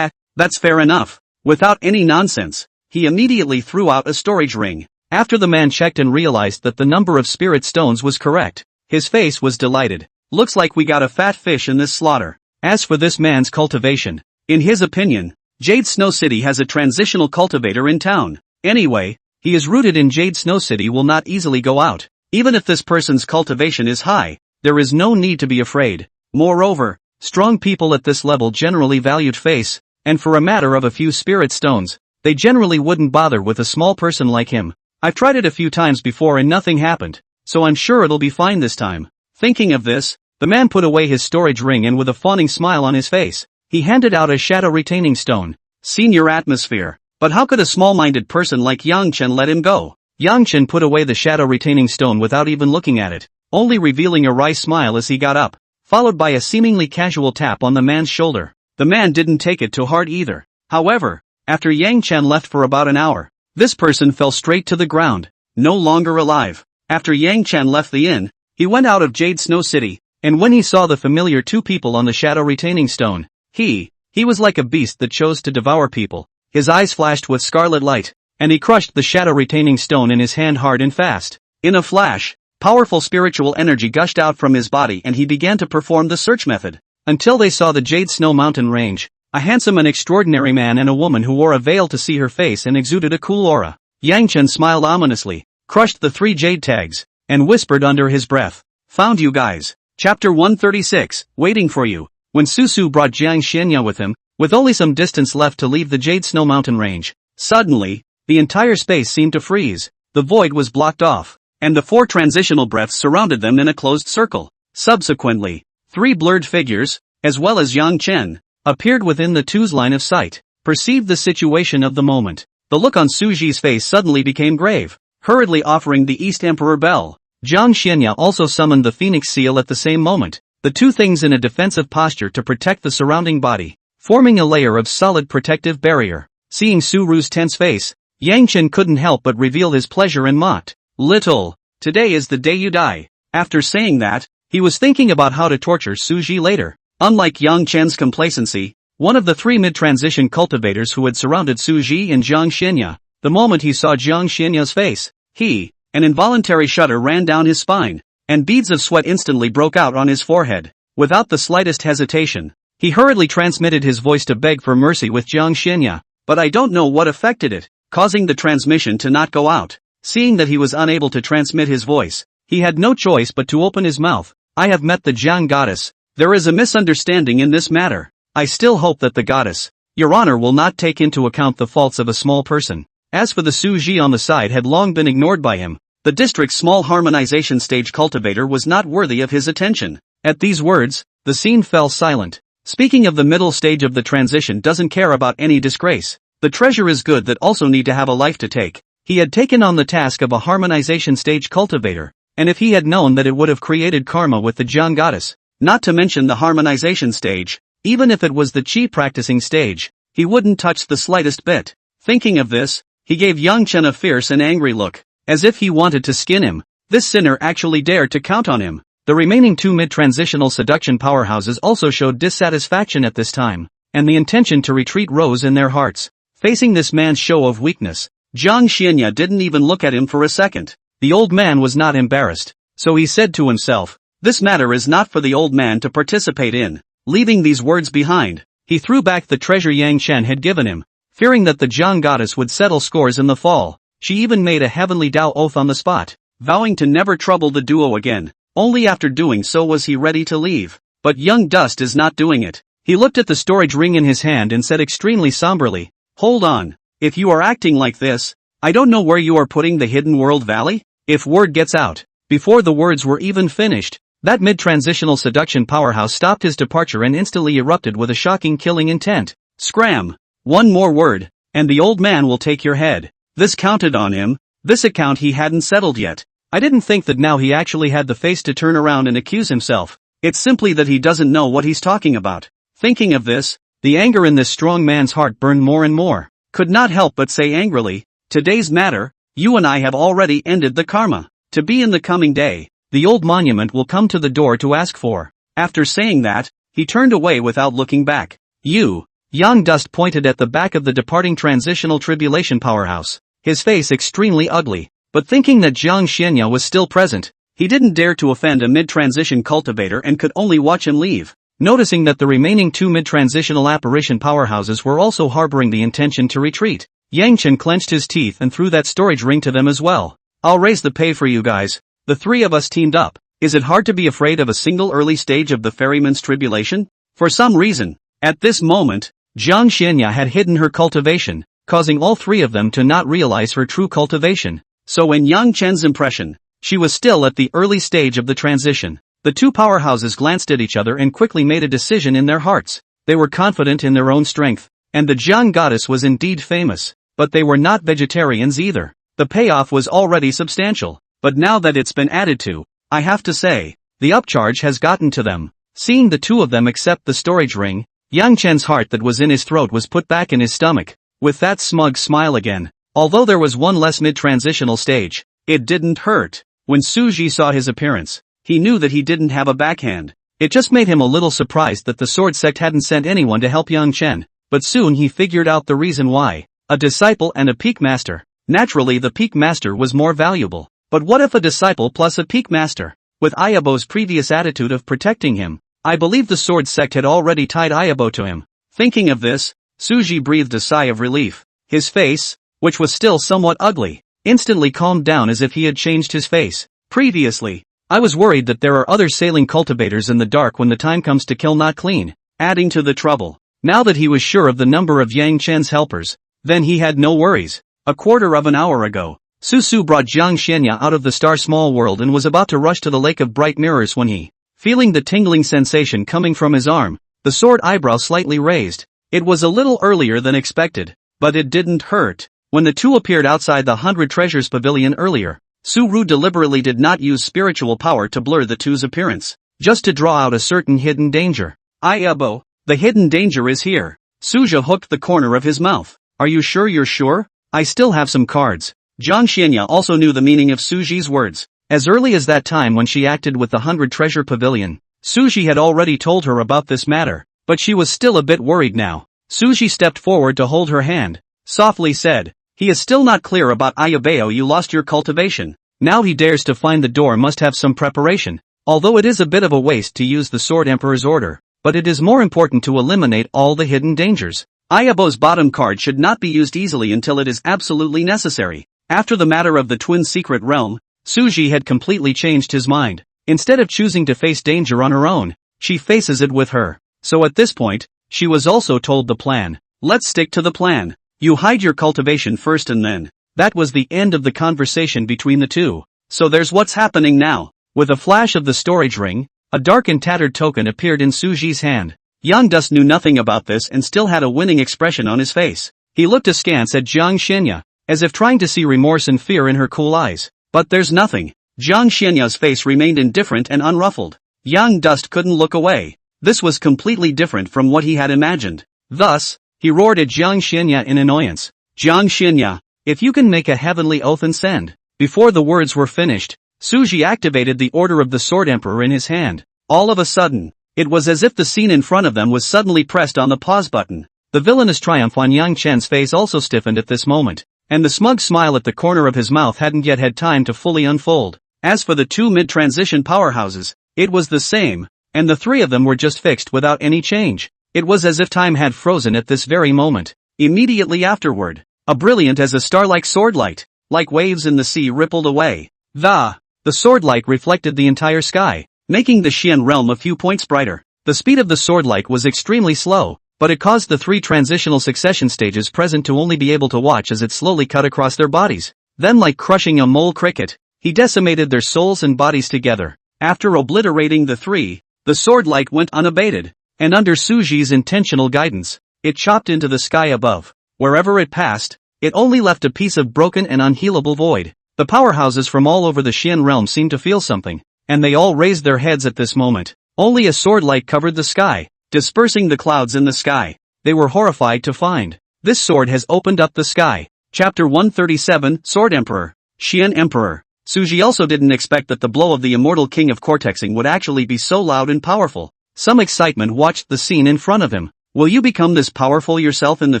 That's fair enough. Without any nonsense, he immediately threw out a storage ring. After the man checked and realized that the number of spirit stones was correct, his face was delighted. Looks like we got a fat fish in this slaughter. As for this man's cultivation, in his opinion, Jade Snow City has a transitional cultivator in town. Anyway, he is rooted in Jade Snow City will not easily go out. Even if this person's cultivation is high, there is no need to be afraid. Moreover, strong people at this level generally valued face, and for a matter of a few spirit stones, they generally wouldn't bother with a small person like him. I've tried it a few times before and nothing happened, so I'm sure it'll be fine this time. Thinking of this, the man put away his storage ring and with a fawning smile on his face, he handed out a shadow retaining stone. Senior atmosphere. But how could a small-minded person like Yang Chen let him go? Yang Chen put away the shadow retaining stone without even looking at it, only revealing a wry smile as he got up, followed by a seemingly casual tap on the man's shoulder. The man didn't take it to heart either. However, after Yang Chen left for about an hour, this person fell straight to the ground, no longer alive. After Yang Chen left the inn, he went out of Jade Snow City, and when he saw the familiar 2 people on the shadow retaining stone, he was like a beast that chose to devour people. His eyes flashed with scarlet light, and he crushed the shadow retaining stone in his hand hard and fast. In a flash, powerful spiritual energy gushed out from his body and he began to perform the search method, until they saw the Jade Snow Mountain range, a handsome and extraordinary man and a woman who wore a veil to see her face and exuded a cool aura. Yang Chen smiled ominously, crushed the 3 jade tags, and whispered under his breath, "Found you guys." Chapter 136, Waiting for You. When Susu brought Jiang Xianya with him, with only some distance left to leave the Jade Snow Mountain range, suddenly, the entire space seemed to freeze, the void was blocked off, and the 4 transitional breaths surrounded them in a closed circle. Subsequently, 3 blurred figures, as well as Yang Chen, appeared within the two's line of sight. Perceived the situation of the moment. The look on Suji's face suddenly became grave, hurriedly offering the East Emperor Bell. Jiang Xianya also summoned the Phoenix Seal at the same moment, the 2 things in a defensive posture to protect the surrounding body, forming a layer of solid protective barrier. Seeing Suru's tense face, Yang Chen couldn't help but reveal his pleasure and mocked, "Little, today is the day you die." After saying that, he was thinking about how to torture Suji later. Unlike Yang Chen's complacency, one of the three mid-transition cultivators who had surrounded Su Ji and Jiang Xinya, the moment he saw Jiang Xinya's face, an involuntary shudder ran down his spine, and beads of sweat instantly broke out on his forehead. Without the slightest hesitation, he hurriedly transmitted his voice to beg for mercy with Jiang Xinya, but I don't know what affected it, causing the transmission to not go out. Seeing that he was unable to transmit his voice, he had no choice but to open his mouth. I have met the Jiang goddess. There is a misunderstanding in this matter. I still hope that the goddess, your honor, will not take into account the faults of a small person. As for the Su Ji on the side had long been ignored by him. The district's small harmonization stage cultivator was not worthy of his attention. At these words, the scene fell silent. Speaking of the middle stage of the transition doesn't care about any disgrace. The treasure is good that also need to have a life to take. He had taken on the task of a harmonization stage cultivator, and if he had known that it would have created karma with the Jiang goddess, not to mention the harmonization stage, even if it was the chi practicing stage, he wouldn't touch the slightest bit. Thinking of this, he gave Yang Chen a fierce and angry look, as if he wanted to skin him. This sinner actually dared to count on him. The remaining two mid-transitional seduction powerhouses also showed dissatisfaction at this time, and the intention to retreat rose in their hearts. Facing this man's show of weakness, Jiang Xinya didn't even look at him for a second. The old man was not embarrassed, so he said to himself, this matter is not for the old man to participate in. Leaving these words behind, he threw back the treasure Yang Chen had given him, fearing that the Jiang goddess would settle scores in the fall. She even made a heavenly Tao oath on the spot, vowing to never trouble the duo again. Only after doing so was he ready to leave. But young Dust is not doing it. He looked at the storage ring in his hand and said extremely somberly, hold on. If you are acting like this, I don't know where you are putting the Hidden World Valley. If word gets out. Before the words were even finished, that mid-transitional seduction powerhouse stopped his departure and instantly erupted with a shocking killing intent. Scram! One more word, and the old man will take your head. This counted on him. This account he hadn't settled yet. I didn't think that now he actually had the face to turn around and accuse himself. It's simply that he doesn't know what he's talking about. Thinking of this, the anger in this strong man's heart burned more and more. Could not help but say angrily, today's matter, you and I have already ended the karma. To be in the coming day, the old monument will come to the door to ask for. After saying that, he turned away without looking back. Young Dust pointed at the back of the departing transitional tribulation powerhouse, his face extremely ugly, but thinking that Jiang Xinya was still present, he didn't dare to offend a mid-transition cultivator and could only watch him leave. Noticing that the remaining two mid-transitional apparition powerhouses were also harboring the intention to retreat, Yang Chen clenched his teeth and threw that storage ring to them as well. I'll raise the pay for you guys. The three of us teamed up. Is it hard to be afraid of a single early stage of the ferryman's tribulation? For some reason, at this moment, Jiang Xinya had hidden her cultivation, causing all three of them to not realize her true cultivation. So in Yang Chen's impression, she was still at the early stage of the transition. The two powerhouses glanced at each other and quickly made a decision in their hearts. They were confident in their own strength, and the Jiang goddess was indeed famous, but they were not vegetarians either. The payoff was already substantial, but now that it's been added to, I have to say, the upcharge has gotten to them. Seeing the two of them accept the storage ring, Yang Chen's heart that was in his throat was put back in his stomach, with that smug smile again. Although there was one less mid-transitional stage, it didn't hurt. When Su Ji saw his appearance, he knew that he didn't have a backhand. It just made him a little surprised that the sword sect hadn't sent anyone to help Yang Chen, but soon he figured out the reason why. A disciple and a peak master. Naturally the peak master was more valuable. But what if a disciple plus a peak master? With Ayabo's previous attitude of protecting him, I believe the sword sect had already tied Ayabo to him. Thinking of this, Su Ji breathed a sigh of relief. His face, which was still somewhat ugly, instantly calmed down as if he had changed his face. Previously, I was worried that there are other sailing cultivators in the dark when the time comes to kill not clean, adding to the trouble. Now that he was sure of the number of Yang Chen's helpers, then he had no worries. A quarter of an hour ago, Su brought Jiang Xinya out of the star small world and was about to rush to the lake of bright mirrors when he, feeling the tingling sensation coming from his arm, the sword eyebrow slightly raised. It was a little earlier than expected, but it didn't hurt. When the two appeared outside the 100 Treasures Pavilion earlier, Su Ru deliberately did not use spiritual power to blur the two's appearance, just to draw out a certain hidden danger. Ayabo, the hidden danger is here. Suja hooked the corner of his mouth. Are you sure you're sure? I still have some cards. Jiang Xinya also knew the meaning of Suji's words. As early as that time when she acted with the 100 Treasure Pavilion, Suji had already told her about this matter, but she was still a bit worried now. Suji stepped forward to hold her hand, softly said, "He is still not clear about Ayabeo. You lost your cultivation. Now he dares to find the door must have some preparation. Although it is a bit of a waste to use the Sword Emperor's order, but it is more important to eliminate all the hidden dangers. Ayabo's bottom card should not be used easily until it is absolutely necessary." After the matter of the twin secret realm, Suji had completely changed his mind. Instead of choosing to face danger on her own, she faces it with her. So at this point, she was also told the plan. Let's stick to the plan. You hide your cultivation first and then. That was the end of the conversation between the two. So there's what's happening now. With a flash of the storage ring, a dark and tattered token appeared in Suji's hand. Young Dust knew nothing about this and still had a winning expression on his face. He looked askance at Jiang Xianya, as if trying to see remorse and fear in her cool eyes. But there's nothing. Jiang Xianya's face remained indifferent and unruffled. Young Dust couldn't look away. This was completely different from what he had imagined. Thus, he roared at Jiang Xianya in annoyance. "Jiang Xianya, if you can make a heavenly oath and send." Before the words were finished, Suji activated the Order of the Sword Emperor in his hand. All of a sudden, it was as if the scene in front of them was suddenly pressed on the pause button. The villainous triumph on Yang Chen's face also stiffened at this moment, and the smug smile at the corner of his mouth hadn't yet had time to fully unfold. As for the two mid-transition powerhouses, it was the same, and the three of them were just fixed without any change. It was as if time had frozen at this very moment. Immediately afterward, a brilliant as a star-like swordlight, like waves in the sea, rippled away. The swordlight reflected the entire sky, making the Xian realm a few points brighter. The speed of the swordlight was extremely slow, but it caused the three transitional succession stages present to only be able to watch as it slowly cut across their bodies. Then, like crushing a mole cricket, he decimated their souls and bodies together. After obliterating the three, the swordlight went unabated, and under Suji's intentional guidance, it chopped into the sky above. Wherever it passed, it only left a piece of broken and unhealable void. The powerhouses from all over the Xian realm seemed to feel something, and they all raised their heads at this moment. Only a swordlight covered the sky, dispersing the clouds in the sky. They were horrified to find. This sword has opened up the sky. Chapter 137, Sword Emperor, Xian Emperor. Suji also didn't expect that the blow of the immortal king of Cortexing would actually be so loud and powerful. Some excitement watched the scene in front of him. Will you become this powerful yourself in the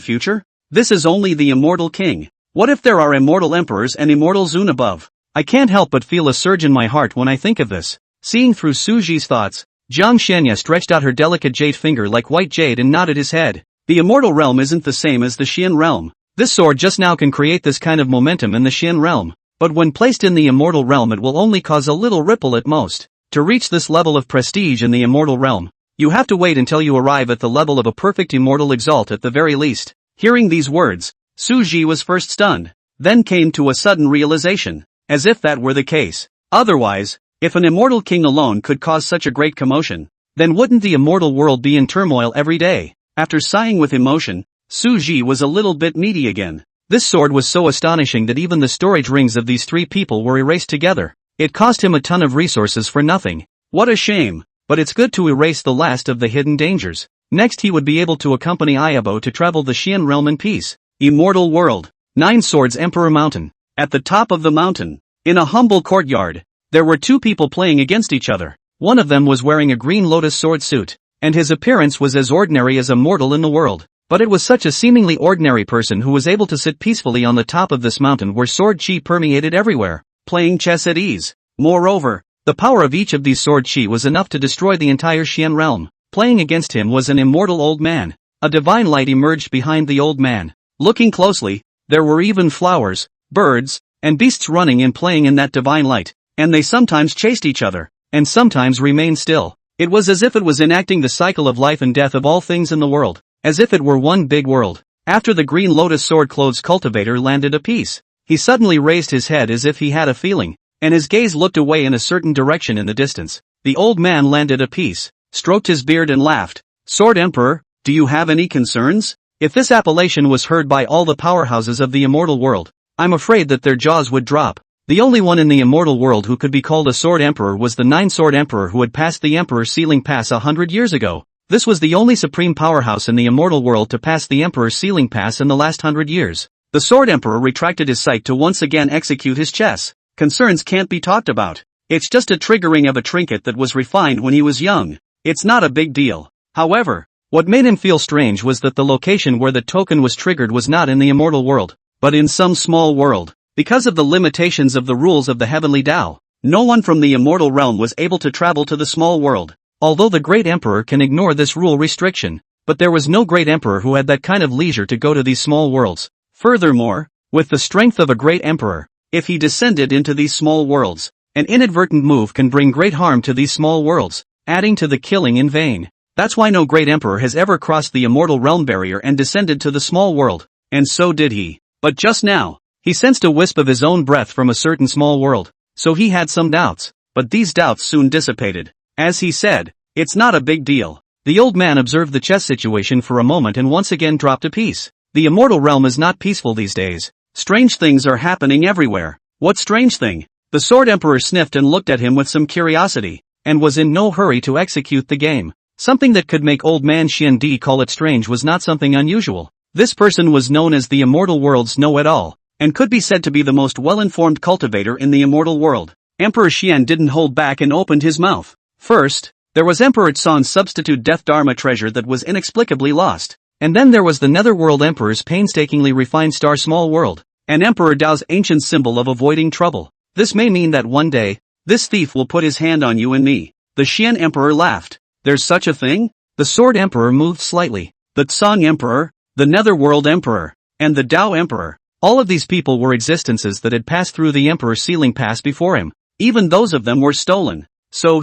future? This is only the immortal king. What if there are immortal emperors and immortal Zun above? I can't help but feel a surge in my heart when I think of this. Seeing through Suji's thoughts, Jiang Xianya stretched out her delicate jade finger like white jade and nodded his head. The immortal realm isn't the same as the Xian realm. This sword just now can create this kind of momentum in the Xian realm, but when placed in the immortal realm it will only cause a little ripple at most. To reach this level of prestige in the immortal realm, you have to wait until you arrive at the level of a perfect immortal exalt at the very least. Hearing these words, Suji was first stunned, then came to a sudden realization, as if that were the case. Otherwise, if an immortal king alone could cause such a great commotion, then wouldn't the immortal world be in turmoil every day? After sighing with emotion, Suji was a little bit needy again. This sword was so astonishing that even the storage rings of these three people were erased together. It cost him a ton of resources for nothing. What a shame, but it's good to erase the last of the hidden dangers. Next he would be able to accompany Ayabo to travel the Xian realm in peace. Immortal World. Nine Swords Emperor Mountain. At the top of the mountain, in a humble courtyard, there were two people playing against each other. One of them was wearing a green lotus sword suit, and his appearance was as ordinary as a mortal in the world. But it was such a seemingly ordinary person who was able to sit peacefully on the top of this mountain where sword chi permeated everywhere, playing chess at ease. Moreover, the power of each of these sword chi was enough to destroy the entire Xian realm. Playing against him was an immortal old man. A divine light emerged behind the old man. Looking closely, there were even flowers, birds, and beasts running and playing in that divine light, and they sometimes chased each other, and sometimes remained still. It was as if it was enacting the cycle of life and death of all things in the world, as if it were one big world. After the green lotus sword-clothed cultivator landed a piece, he suddenly raised his head as if he had a feeling, and his gaze looked away in a certain direction in the distance. The old man landed a piece, stroked his beard and laughed. Sword Emperor, do you have any concerns? If this appellation was heard by all the powerhouses of the immortal world, I'm afraid that their jaws would drop. The only one in the immortal world who could be called a Sword Emperor was the Nine-Sword Emperor who had passed the Emperor's Sealing Pass 100 years ago. This was the only supreme powerhouse in the immortal world to pass the Emperor's Sealing Pass in the last 100 years. The Sword Emperor retracted his sight to once again execute his chess. Concerns can't be talked about. It's just a triggering of a trinket that was refined when he was young. It's not a big deal. However, what made him feel strange was that the location where the token was triggered was not in the immortal world, but in some small world. Because of the limitations of the rules of the heavenly Tao, no one from the immortal realm was able to travel to the small world. Although the great emperor can ignore this rule restriction, but there was no great emperor who had that kind of leisure to go to these small worlds. Furthermore, with the strength of a great emperor, if he descended into these small worlds, an inadvertent move can bring great harm to these small worlds, adding to the killing in vain. That's why no great emperor has ever crossed the immortal realm barrier and descended to the small world, and so did he. But just now, he sensed a wisp of his own breath from a certain small world, so he had some doubts, but these doubts soon dissipated. As he said, "It's not a big deal." The old man observed the chess situation for a moment and once again dropped a piece. The immortal realm is not peaceful these days. Strange things are happening everywhere. What strange thing? The Sword Emperor sniffed and looked at him with some curiosity, and was in no hurry to execute the game. Something that could make old man Xiandi call it strange was not something unusual. This person was known as the immortal world's know-it-all, and could be said to be the most well-informed cultivator in the immortal world. Emperor Xian didn't hold back and opened his mouth. First, there was Emperor Tsan's substitute Death Dharma treasure that was inexplicably lost. And then there was the Netherworld Emperor's painstakingly refined star small world, and Emperor Dao's ancient symbol of avoiding trouble. This may mean that one day, this thief will put his hand on you and me. The Xian Emperor laughed. There's such a thing? The Sword Emperor moved slightly. The Tsang Emperor, the Netherworld Emperor, and the Dao Emperor. All of these people were existences that had passed through the Emperor's sealing pass before him. Even those of them were stolen. So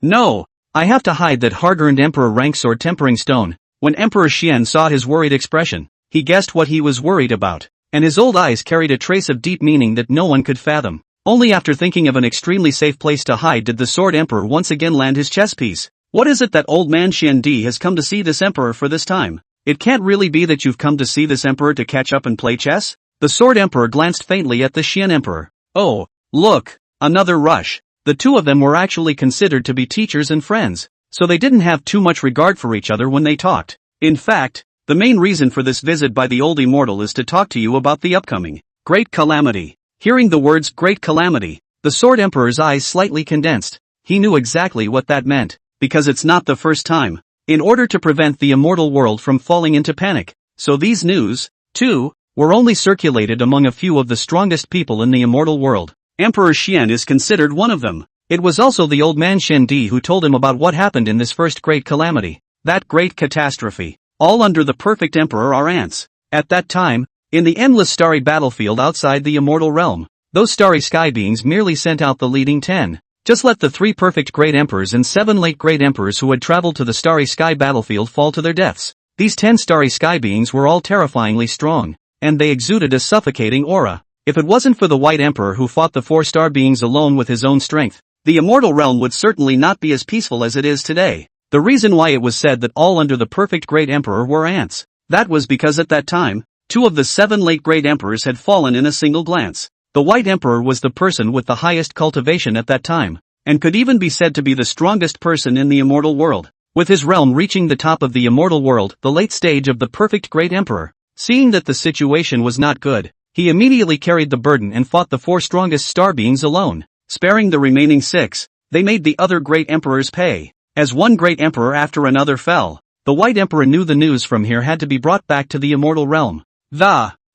no, I have to hide that hard-earned Emperor rank sword tempering stone. When Emperor Xian saw his worried expression, he guessed what he was worried about, and his old eyes carried a trace of deep meaning that no one could fathom. Only after thinking of an extremely safe place to hide did the Sword Emperor once again land his chess piece. What is it that old man Xiandi has come to see this Emperor for this time? It can't really be that you've come to see this Emperor to catch up and play chess? The Sword Emperor glanced faintly at the Xian Emperor. Oh, look, another rush. The two of them were actually considered to be teachers and friends, so they didn't have too much regard for each other when they talked. In fact, the main reason for this visit by the old immortal is to talk to you about the upcoming Great Calamity. Hearing the words Great Calamity, the Sword Emperor's eyes slightly condensed. He knew exactly what that meant, because it's not the first time. In order to prevent the immortal world from falling into panic, so these news, too, were only circulated among a few of the strongest people in the immortal world. Emperor Xian is considered one of them. It was also the old man Xiandi who told him about what happened in this first great calamity. That great catastrophe. All under the perfect emperor are ants. At that time, in the endless starry battlefield outside the immortal realm, those starry sky beings merely sent out the leading 10. Just let the 3 perfect great emperors and 7 late great emperors who had traveled to the starry sky battlefield fall to their deaths. These 10 starry sky beings were all terrifyingly strong, and they exuded a suffocating aura. If it wasn't for the white emperor who fought the 4 star beings alone with his own strength, the immortal realm would certainly not be as peaceful as it is today. The reason why it was said that all under the perfect great emperor were ants, that was because at that time, 2 of the 7 late great emperors had fallen in a single glance. The white emperor was the person with the highest cultivation at that time, and could even be said to be the strongest person in the immortal world. With his realm reaching the top of the immortal world, the late stage of the perfect great emperor, seeing that the situation was not good, he immediately carried the burden and fought the 4 strongest star beings alone. Sparing the remaining 6, they made the other great emperors pay. As one great emperor after another fell, the white emperor knew the news from here had to be brought back to the immortal realm.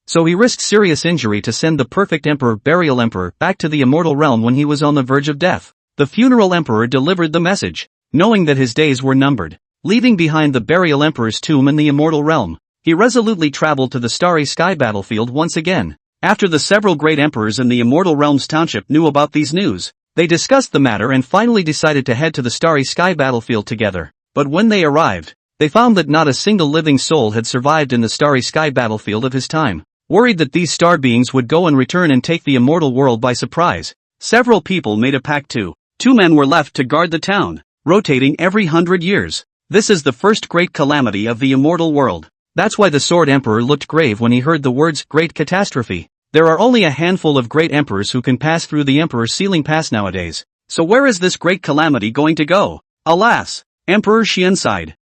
So he risked serious injury to send the perfect emperor burial emperor back to the immortal realm when he was on the verge of death. The funeral emperor delivered the message, knowing that his days were numbered. Leaving behind the burial emperor's tomb in the immortal realm, he resolutely traveled to the starry sky battlefield once again. After the several great emperors in the immortal realm's township knew about these news, they discussed the matter and finally decided to head to the starry sky battlefield together. But when they arrived, they found that not a single living soul had survived in the starry sky battlefield of his time. Worried that these star beings would go and return and take the immortal world by surprise, several people made a pact too. 2 men were left to guard the town, rotating every 100 years. This is the first great calamity of the immortal world. That's why the Sword Emperor looked grave when he heard the words Great Catastrophe. There are only a handful of great emperors who can pass through the Emperor's sealing pass nowadays. So where is this great calamity going to go? Alas! Emperor Xian sighed.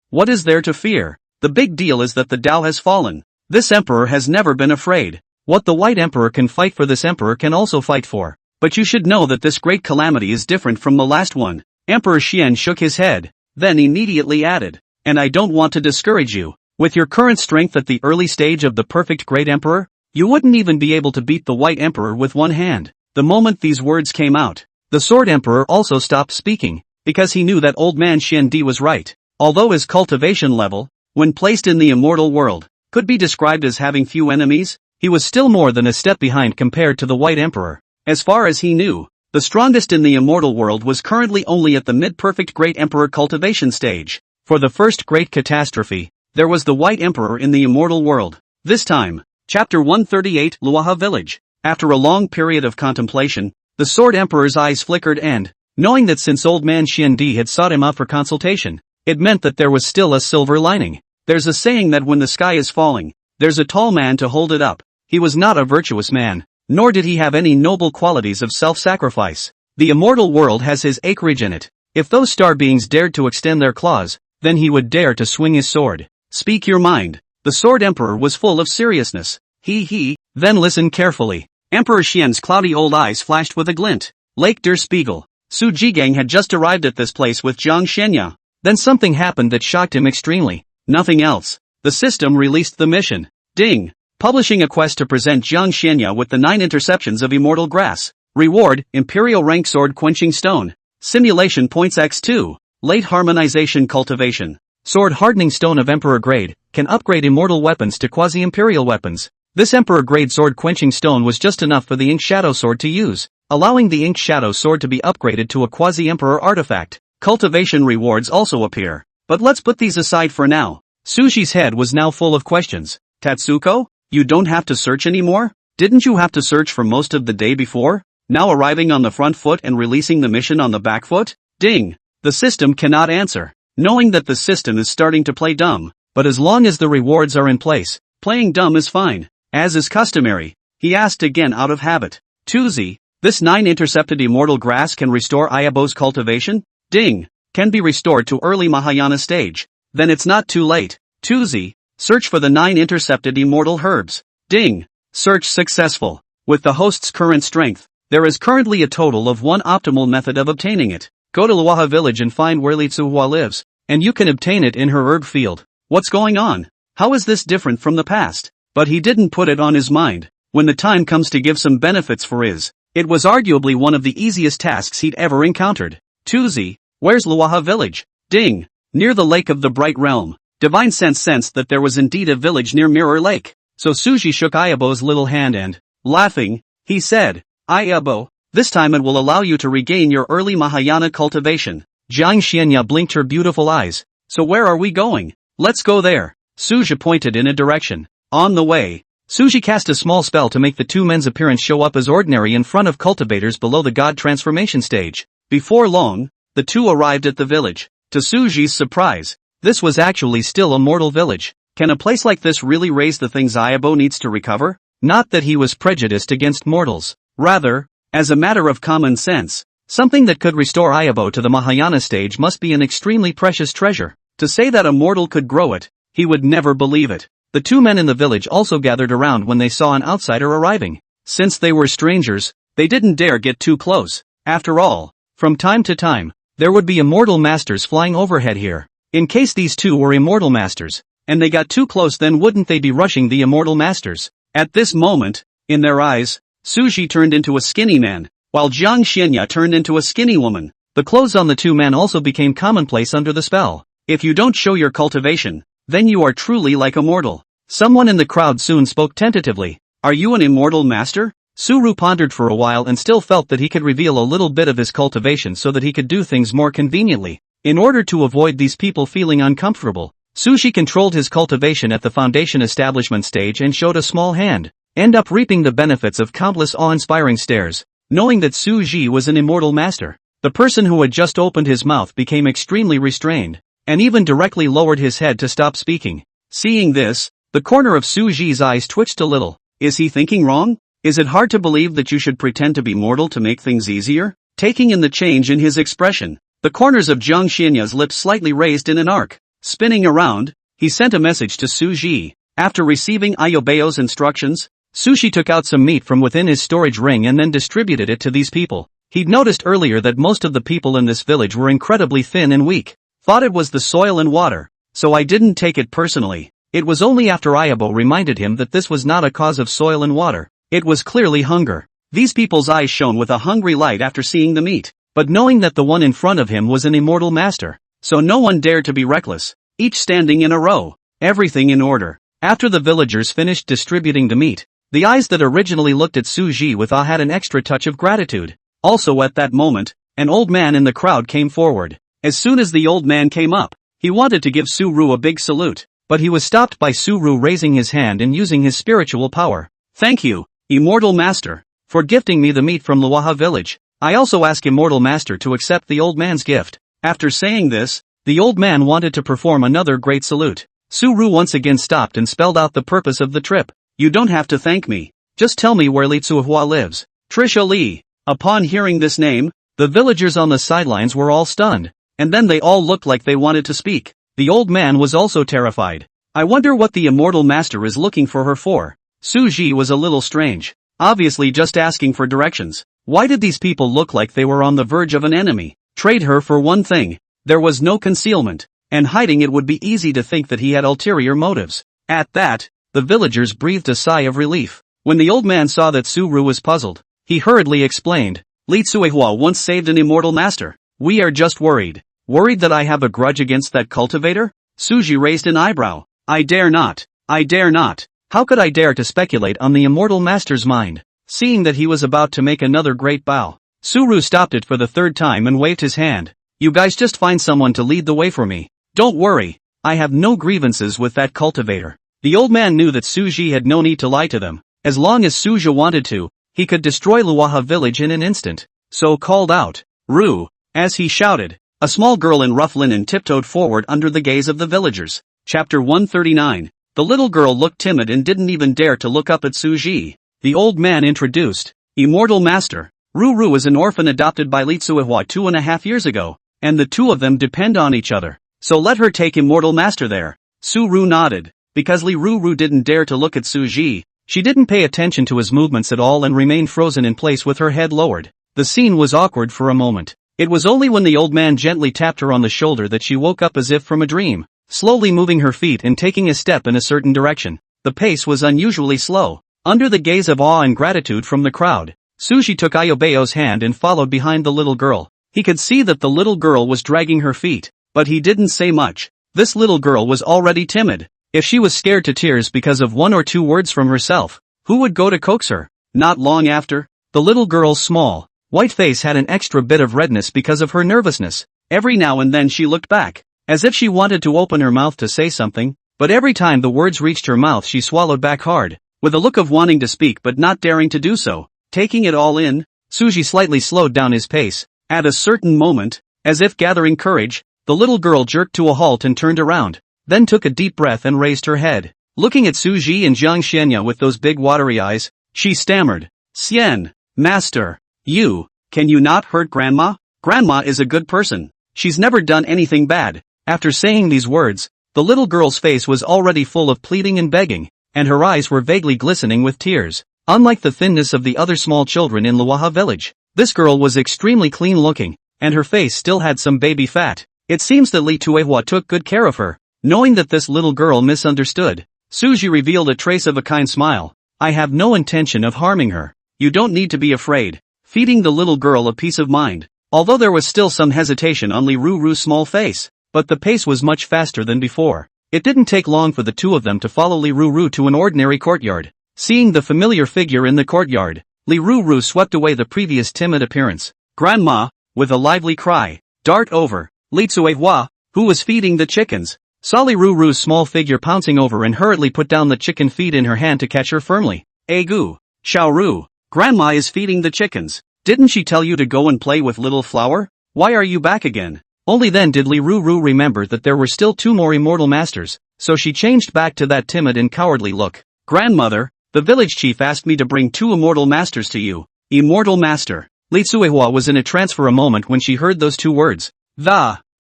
What is there to fear? The big deal is that the Tao has fallen. This emperor has never been afraid. What the white emperor can fight for, this emperor can also fight for. But you should know that this great calamity is different from the last one. Emperor Xian shook his head, then immediately added, and I don't want to discourage you. With your current strength at the early stage of the perfect great emperor, you wouldn't even be able to beat the white emperor with one hand. The moment these words came out, the sword emperor also stopped speaking, because he knew that old man Xian Di was right. Although his cultivation level, when placed in the immortal world, could be described as having few enemies, he was still more than a step behind compared to the white emperor. As far as he knew, the strongest in the immortal world was currently only at the mid-perfect great emperor cultivation stage. For the first great catastrophe, there was the white emperor in the immortal world. This time, Chapter 138 Luaha Village. After a long period of contemplation, the sword emperor's eyes flickered and, knowing that since old man Xian Di had sought him out for consultation, it meant that there was still a silver lining. There's a saying that when the sky is falling, there's a tall man to hold it up. He was not a virtuous man, nor did he have any noble qualities of self-sacrifice. The immortal world has his acreage in it. If those star beings dared to extend their claws, then he would dare to swing his sword. Speak your mind. The sword emperor was full of seriousness. Then listen carefully. Emperor Xian's cloudy old eyes flashed with a glint. Lake der Spiegel. Su Jigang had just arrived at this place with Zhang Shenya. Then something happened that shocked him extremely. Nothing else. The system released the mission. Ding. Publishing a quest to present Zhang Shenya with the 9 interceptions of immortal grass. Reward, Imperial Rank Sword Quenching Stone. Simulation points x2. Late Harmonization Cultivation. Sword Hardening Stone of Emperor Grade, can upgrade immortal weapons to quasi-imperial weapons. This Emperor Grade Sword Quenching Stone was just enough for the Ink Shadow Sword to use, allowing the Ink Shadow Sword to be upgraded to a quasi-emperor artifact. Cultivation rewards also appear. But let's put these aside for now. Sushi's head was now full of questions. Tatsuko? You don't have to search anymore? Didn't you have to search for most of the day before? Now arriving on the front foot and releasing the mission on the back foot? Ding! The system cannot answer. Knowing that the system is starting to play dumb, but as long as the rewards are in place, playing dumb is fine. As is customary, he asked again out of habit. Tuzi, this 9 intercepted immortal grass can restore Ayabo's cultivation? Ding! Can be restored to early Mahayana stage. Then it's not too late. Tuzi, search for the 9 intercepted immortal herbs. Ding! Search successful. With the host's current strength, there is currently a total of 1 optimal method of obtaining it. Go to Luaha village and find where Li Tsuhua lives, and you can obtain it in her herb field. What's going on? How is this different from the past? But he didn't put it on his mind. When the time comes to give some benefits for it was arguably one of the easiest tasks he'd ever encountered. Tuzi, where's Luaha village? Ding! Near the lake of the bright realm. Divine Sense sensed that there was indeed a village near Mirror Lake. So Suji shook Ayabo's little hand and, laughing, he said, Ayabo, this time it will allow you to regain your early Mahayana cultivation. Zhang Xianya blinked her beautiful eyes. So where are we going? Let's go there. Suji pointed in a direction. On the way, Suji cast a small spell to make the 2 men's appearance show up as ordinary in front of cultivators below the god transformation stage. Before long, the 2 arrived at the village. To Suji's surprise, this was actually still a mortal village. Can a place like this really raise the things Ayabo needs to recover? Not that he was prejudiced against mortals. Rather, as a matter of common sense, something that could restore Ayabo to the Mahayana stage must be an extremely precious treasure. To say that a mortal could grow it, he would never believe it. The 2 men in the village also gathered around when they saw an outsider arriving. Since they were strangers, they didn't dare get too close. After all, from time to time, there would be immortal masters flying overhead here. In case these 2 were immortal masters, and they got too close, then wouldn't they be rushing the immortal masters? At this moment, in their eyes, Suji turned into a skinny man, while Zhang Xianya turned into a skinny woman. The clothes on the 2 men also became commonplace under the spell. If you don't show your cultivation, then you are truly like a mortal. Someone in the crowd soon spoke tentatively. Are you an immortal master? Suru pondered for a while and still felt that he could reveal a little bit of his cultivation so that he could do things more conveniently. In order to avoid these people feeling uncomfortable, Sushi controlled his cultivation at the foundation establishment stage and showed a small hand, end up reaping the benefits of countless awe-inspiring stares. Knowing that Su Ji was an immortal master, the person who had just opened his mouth became extremely restrained, and even directly lowered his head to stop speaking. Seeing this, the corner of Su Ji's eyes twitched a little. Is he thinking wrong? Is it hard to believe that you should pretend to be mortal to make things easier? Taking in the change in his expression, the corners of Zhang Xianya's lips slightly raised in an arc. Spinning around, he sent a message to Su Ji. After receiving Ayobeo's instructions, Sushi took out some meat from within his storage ring and then distributed it to these people. He'd noticed earlier that most of the people in this village were incredibly thin and weak. Thought it was the soil and water, so I didn't take it personally. It was only after Ayabo reminded him that this was not a cause of soil and water. It was clearly hunger. These people's eyes shone with a hungry light after seeing the meat, but knowing that the one in front of him was an immortal master, so no one dared to be reckless, each standing in a row, everything in order. After the villagers finished distributing the meat, the eyes that originally looked at Suji with awe had an extra touch of gratitude. Also at that moment, an old man in the crowd came forward. As soon as the old man came up, he wanted to give Suru a big salute, but he was stopped by Suru raising his hand and using his spiritual power. Thank you, Immortal Master, for gifting me the meat from Luaha village. I also ask Immortal Master to accept the old man's gift. After saying this, the old man wanted to perform another great salute. Suru once again stopped and spelled out the purpose of the trip. You don't have to thank me. Just tell me where Li Tsuhua lives. Trisha Li. Upon hearing this name, the villagers on the sidelines were all stunned, and then they all looked like they wanted to speak. The old man was also terrified. I wonder what the Immortal Master is looking for her for. Suji was a little strange. Obviously just asking for directions. Why did these people look like they were on the verge of an enemy? Trade her for one thing. There was no concealment, and hiding it would be easy to think that he had ulterior motives. At that, the villagers breathed a sigh of relief. When the old man saw that Suru was puzzled, he hurriedly explained, Li Tsuehua once saved an immortal master. We are just worried. Worried that I have a grudge against that cultivator? Suji raised an eyebrow. I dare not. I dare not. How could I dare to speculate on the immortal master's mind? Seeing that he was about to make another great bow, Suru stopped it for the third time and waved his hand. You guys just find someone to lead the way for me. Don't worry. I have no grievances with that cultivator. The old man knew that Suji had no need to lie to them. As long as Suja wanted to, he could destroy Luaha village in an instant. So called out, Ru. As he shouted, a small girl in rough linen tiptoed forward under the gaze of the villagers. Chapter 139. The little girl looked timid and didn't even dare to look up at Suji. The old man introduced, Immortal Master. Ru is an orphan adopted by Li Tsuehua 2.5 years ago, and the two of them depend on each other. So let her take Immortal Master there. Suru nodded. Because Li Ru didn't dare to look at Suji, she didn't pay attention to his movements at all and remained frozen in place with her head lowered. The scene was awkward for a moment. It was only when the old man gently tapped her on the shoulder that she woke up as if from a dream, slowly moving her feet and taking a step in a certain direction. The pace was unusually slow. Under the gaze of awe and gratitude from the crowd, Suji took Ayobeo's hand and followed behind the little girl. He could see that the little girl was dragging her feet, but he didn't say much. This little girl was already timid. If she was scared to tears because of one or two words from herself, who would go to coax her? Not long after, the little girl's small, white face had an extra bit of redness because of her nervousness. Every now and then she looked back, as if she wanted to open her mouth to say something, but every time the words reached her mouth she swallowed back hard, with a look of wanting to speak but not daring to do so. Taking it all in, Suji slightly slowed down his pace. At a certain moment, as if gathering courage, the little girl jerked to a halt and turned around, then took a deep breath and raised her head. Looking at Suji and Jiang Xianya with those big watery eyes, she stammered, Xian, Master, can you not hurt Grandma? Grandma is a good person. She's never done anything bad. After saying these words, the little girl's face was already full of pleading and begging, and her eyes were vaguely glistening with tears. Unlike the thinness of the other small children in Luaha village, this girl was extremely clean looking, and her face still had some baby fat. It seems that Li Tuehua took good care of her. Knowing that this little girl misunderstood, Suji revealed a trace of a kind smile. I have no intention of harming her. You don't need to be afraid. Feeding the little girl a peace of mind. Although there was still some hesitation on Li Ruru's small face, but the pace was much faster than before. It didn't take long for the two of them to follow Li Ruru to an ordinary courtyard. Seeing the familiar figure in the courtyard, Li Ruru swept away the previous timid appearance. Grandma, with a lively cry, dart over. Li Tsuehua, who was feeding the chickens, saw Li Ruru's small figure pouncing over and hurriedly put down the chicken feed in her hand to catch her firmly. Egu, Xiaoru, Grandma is feeding the chickens. Didn't she tell you to go and play with little Flower? Why are you back again? Only then did Li Ruru remember that there were still two more immortal masters, so she changed back to that timid and cowardly look. Grandmother, the village chief asked me to bring two immortal masters to you. Immortal master. Li Tsuehua was in a trance for a moment when she heard those two words.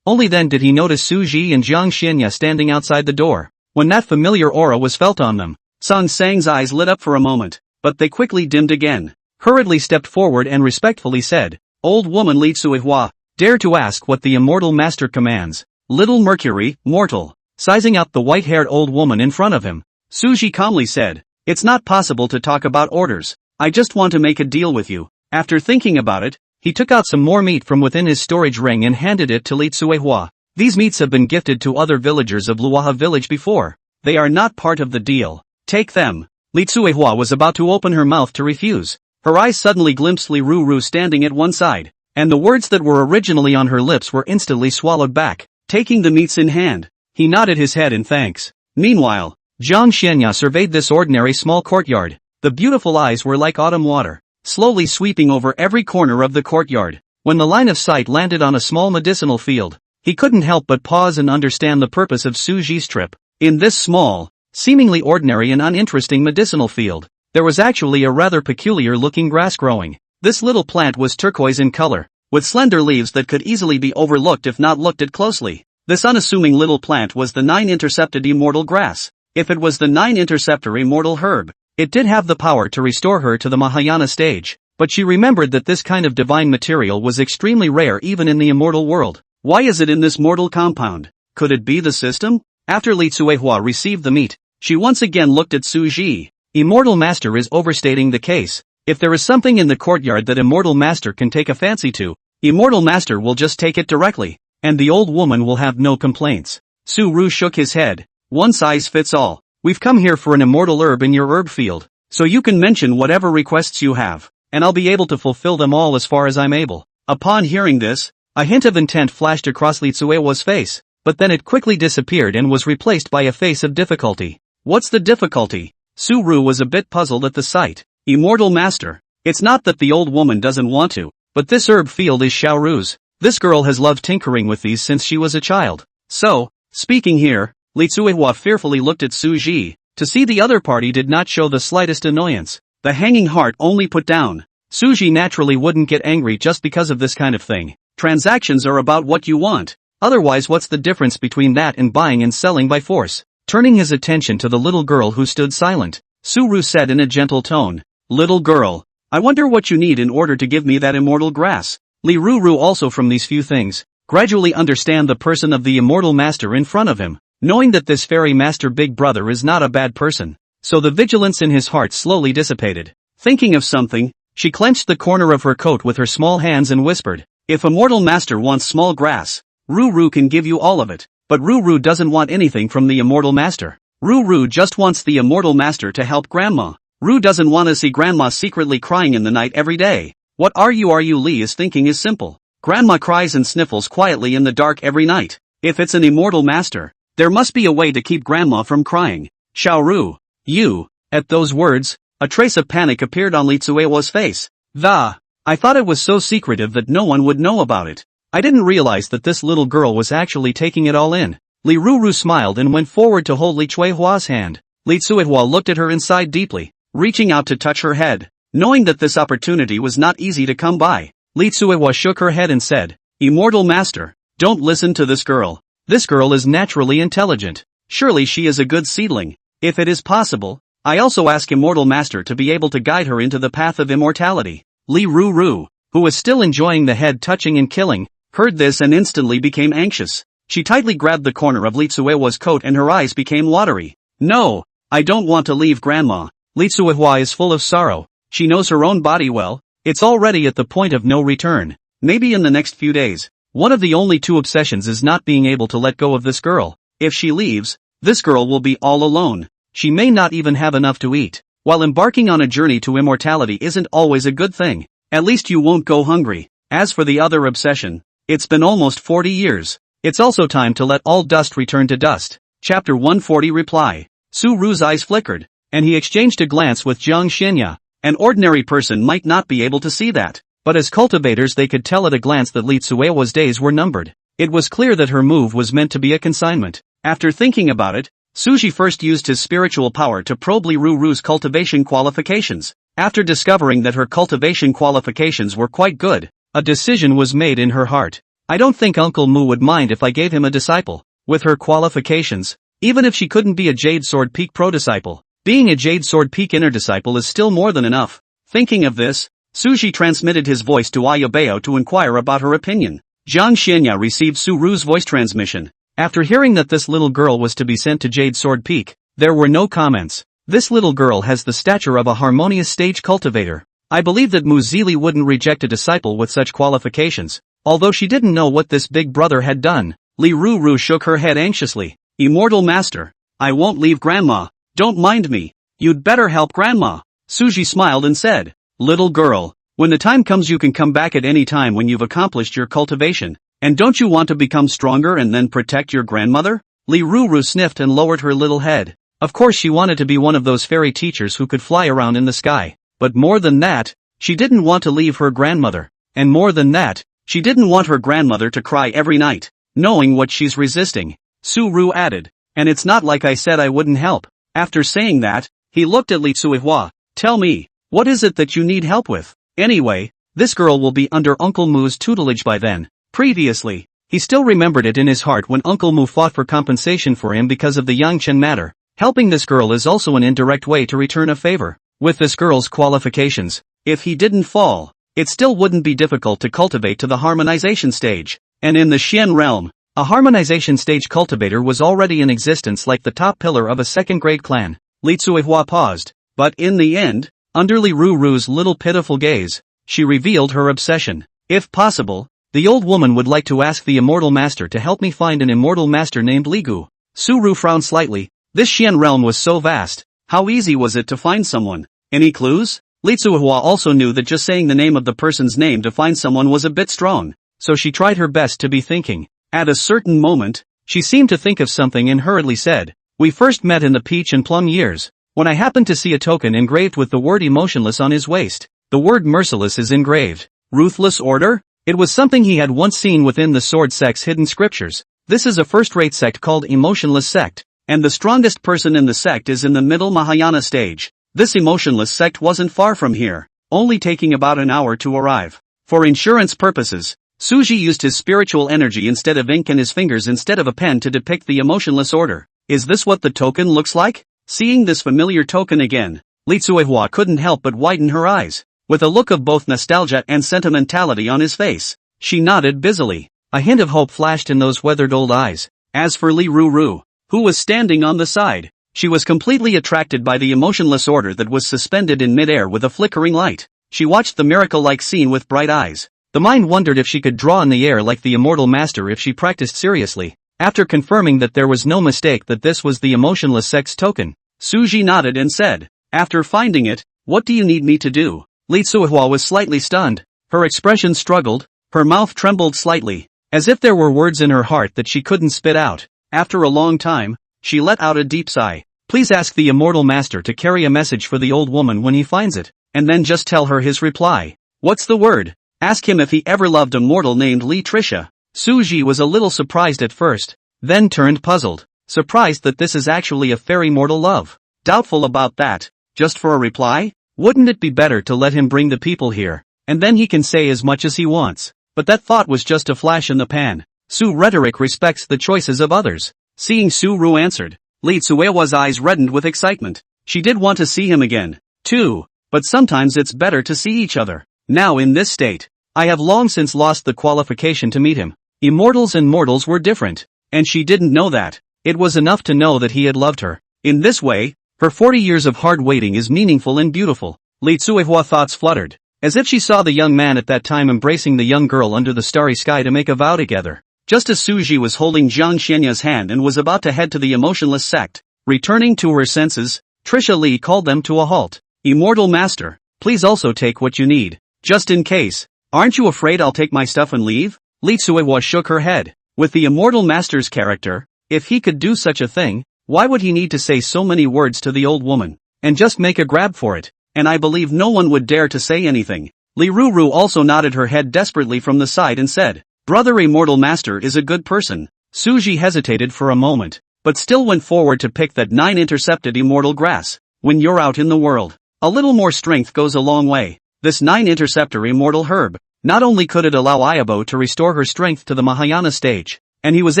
Only then did he notice Suji and Jiang Xianya standing outside the door. When that familiar aura was felt on them, Song Sang's eyes lit up for a moment, but they quickly dimmed again. Hurriedly stepped forward and respectfully said, "Old woman Li Tsuihua, dare to ask what the immortal master commands." Little Mercury, mortal. Sizing up the white-haired old woman in front of him, Suji calmly said, "It's not possible to talk about orders. I just want to make a deal with you." After thinking about it, he took out some more meat from within his storage ring and handed it to Li Tsuihua. These meats have been gifted to other villagers of Luoha village before. They are not part of the deal. Take them. Li Tsuihua was about to open her mouth to refuse. Her eyes suddenly glimpsed Li Ruru standing at one side, and the words that were originally on her lips were instantly swallowed back. Taking the meats in hand, he nodded his head in thanks. Meanwhile, Jiang Xianya surveyed this ordinary small courtyard. The beautiful eyes were like autumn water, slowly sweeping over every corner of the courtyard. When the line of sight landed on a small medicinal field, he couldn't help but pause and understand the purpose of Su Ji's trip. In this small, seemingly ordinary and uninteresting medicinal field, there was actually a rather peculiar-looking grass growing. This little plant was turquoise in color, with slender leaves that could easily be overlooked if not looked at closely. This unassuming little plant was the 9-intercepted immortal grass. If it was the 9-interceptor immortal herb, it did have the power to restore her to the Mahayana stage, but she remembered that this kind of divine material was extremely rare even in the immortal world. Why is it in this mortal compound? Could it be the system? After Li Tsuihua received the meat, she once again looked at Su Ji. Immortal Master is overstating the case. If there is something in the courtyard that Immortal Master can take a fancy to, Immortal Master will just take it directly, and the old woman will have no complaints. Su Ru shook his head. One size fits all. We've come here for an immortal herb in your herb field, so you can mention whatever requests you have, and I'll be able to fulfill them all as far as I'm able. Upon hearing this, a hint of intent flashed across Li Tsuewa's face, but then it quickly disappeared and was replaced by a face of difficulty. What's the difficulty? Su Ru was a bit puzzled at the sight. Immortal Master. It's not that the old woman doesn't want to, but this herb field is Xiao Ru's. This girl has loved tinkering with these since she was a child. So, speaking here, Li Tsuihua fearfully looked at Su Ji, to see the other party did not show the slightest annoyance. The hanging heart only put down. Su Ji naturally wouldn't get angry just because of this kind of thing. Transactions are about what you want. Otherwise, what's the difference between that and buying and selling by force? Turning his attention to the little girl who stood silent, Su Ru said in a gentle tone, "Little girl, I wonder what you need in order to give me that immortal grass." Li Ruru also from these few things, gradually understand the person of the immortal master in front of him, knowing that this fairy master big brother is not a bad person. So the vigilance in his heart slowly dissipated. Thinking of something, she clenched the corner of her coat with her small hands and whispered, "If immortal master wants small grass, Ruru can give you all of it. But Ruru doesn't want anything from the immortal master. Ruru just wants the immortal master to help grandma. Ru doesn't want to see grandma secretly crying in the night every day. What are you Li is thinking is simple. Grandma cries and sniffles quietly in the dark every night. If it's an immortal master, there must be a way to keep grandma from crying. Xiao Ru, you." At those words, a trace of panic appeared on Li Tsuewa's face. I thought it was so secretive that no one would know about it. I didn't realize that this little girl was actually taking it all in. Li Ruru smiled and went forward to hold Li Tsuehua's hand. Li Tsuehua looked at her and sighed deeply, reaching out to touch her head. Knowing that this opportunity was not easy to come by, Li Tsuehua shook her head and said, "Immortal Master, don't listen to this girl. This girl is naturally intelligent. Surely she is a good seedling. If it is possible, I also ask Immortal Master to be able to guide her into the path of immortality." Li Ruru, who was still enjoying the head touching and killing, heard this and instantly became anxious. She tightly grabbed the corner of Li Tsuehua's coat and her eyes became watery. "No, I don't want to leave grandma." Li Tsuehua is full of sorrow. She knows her own body well. It's already at the point of no return. Maybe in the next few days. One of the only two obsessions is not being able to let go of this girl. If she leaves, this girl will be all alone. She may not even have enough to eat. While embarking on a journey to immortality isn't always a good thing. At least you won't go hungry. As for the other obsession, it's been almost 40 years. It's also time to let all dust return to dust. Chapter 140 Reply. Su Ru's eyes flickered, and he exchanged a glance with Jiang Xinya. An ordinary person might not be able to see that, but as cultivators they could tell at a glance that Li Tsuehua's days were numbered. It was clear that her move was meant to be a consignment. After thinking about it, Suji first used his spiritual power to probe Li Ruru's cultivation qualifications. After discovering that her cultivation qualifications were quite good, a decision was made in her heart. I don't think Uncle Mu would mind if I gave him a disciple. With her qualifications, even if she couldn't be a Jade Sword Peak Pro disciple, Being a Jade Sword Peak inner disciple is still more than enough. Thinking of this, Suji transmitted his voice to Ayabao to inquire about her opinion. Jiang Xianya received Suru's voice transmission. After hearing that this little girl was to be sent to Jade Sword Peak, there were no comments. This little girl has the stature of a harmonious stage cultivator. I believe that Muzili wouldn't reject a disciple with such qualifications. Although she didn't know what this big brother had done, Li Ruru shook her head anxiously. Immortal Master, I won't leave Grandma. Don't mind me. You'd better help Grandma. Suji smiled and said, little girl, when the time comes you can come back at any time when you've accomplished your cultivation. And don't you want to become stronger and then protect your grandmother? Li Ruru sniffed and lowered her little head. Of course she wanted to be one of those fairy teachers who could fly around in the sky. But more than that, she didn't want to leave her grandmother. And more than that, she didn't want her grandmother to cry every night, knowing what she's resisting. Suru added, and it's not like I said I wouldn't help. After saying that, he looked at Li Tsuihua. Tell me, what is it that you need help with? Anyway, this girl will be under Uncle Mu's tutelage by then. Previously, he still remembered it in his heart when Uncle Mu fought for compensation for him because of the Yangchen matter. Helping this girl is also an indirect way to return a favor. With this girl's qualifications, if he didn't fall, it still wouldn't be difficult to cultivate to the harmonization stage. And in the Xian realm, a harmonization stage cultivator was already in existence like the top pillar of a second-grade clan. Li Tsuihua paused, but in the end, under Li Ruru's little pitiful gaze, she revealed her obsession. If possible, the old woman would like to ask the immortal master to help me find an immortal master named Li Gu. Suru frowned slightly. This Xian realm was so vast, how easy was it to find someone? Any clues? Li Tsuihua also knew that just saying the name of the person's name to find someone was a bit strong, so she tried her best to be thinking. At a certain moment, she seemed to think of something and hurriedly said, we first met in the peach and plum years, when I happened to see a token engraved with the word emotionless on his waist. The word merciless is engraved. Ruthless order? It was something he had once seen within the sword sect's hidden scriptures. This is a first-rate sect called Emotionless Sect, and the strongest person in the sect is in the middle Mahayana stage. This emotionless sect wasn't far from here, only taking about an hour to arrive. For insurance purposes, Suji used his spiritual energy instead of ink and his fingers instead of a pen to depict the emotionless order. Is this what the token looks like? Seeing this familiar token again, Li Tsuihua couldn't help but widen her eyes. With a look of both nostalgia and sentimentality on his face, she nodded busily. A hint of hope flashed in those weathered old eyes. As for Li Ruru, who was standing on the side, she was completely attracted by the emotionless order that was suspended in midair with a flickering light. She watched the miracle-like scene with bright eyes. The mind wondered if she could draw in the air like the immortal master if she practiced seriously. After confirming that there was no mistake that this was the emotionless sex token, Suji nodded and said, after finding it, what do you need me to do? Li Tsuihua was slightly stunned. Her expression struggled, her mouth trembled slightly, as if there were words in her heart that she couldn't spit out. After a long time, she let out a deep sigh. Please ask the immortal master to carry a message for the old woman when he finds it, and then just tell her his reply. What's the word? Ask him if he ever loved a mortal named Li Trisha. Suji was a little surprised at first, then turned puzzled, surprised that this is actually a fairy mortal love. Doubtful about that. Just for a reply? Wouldn't it be better to let him bring the people here, and then he can say as much as he wants? But that thought was just a flash in the pan. Su rhetoric respects the choices of others. Seeing Suru answered, Li Tsuihua's eyes reddened with excitement. She did want to see him again, too, but sometimes it's better to see each other. Now in this state, I have long since lost the qualification to meet him. Immortals and mortals were different, and she didn't know that. It was enough to know that he had loved her. In this way, her 40 years of hard waiting is meaningful and beautiful. Li Tsuihua thoughts fluttered, as if she saw the young man at that time embracing the young girl under the starry sky to make a vow together. Just as Suji was holding Jiang Xianya's hand and was about to head to the emotionless sect, returning to her senses, Trisha Li called them to a halt. Immortal Master, please also take what you need, just in case. Aren't you afraid I'll take my stuff and leave? Li Tsuihua shook her head. With the Immortal Master's character, if he could do such a thing, why would he need to say so many words to the old woman, and just make a grab for it? And I believe no one would dare to say anything. Li Ruru also nodded her head desperately from the side and said, Brother Immortal Master is a good person. Suji hesitated for a moment, but still went forward to pick that 9 intercepted immortal grass. When you're out in the world, a little more strength goes a long way. This 9 interceptor immortal herb, not only could it allow Ayabo to restore her strength to the Mahayana stage, and he was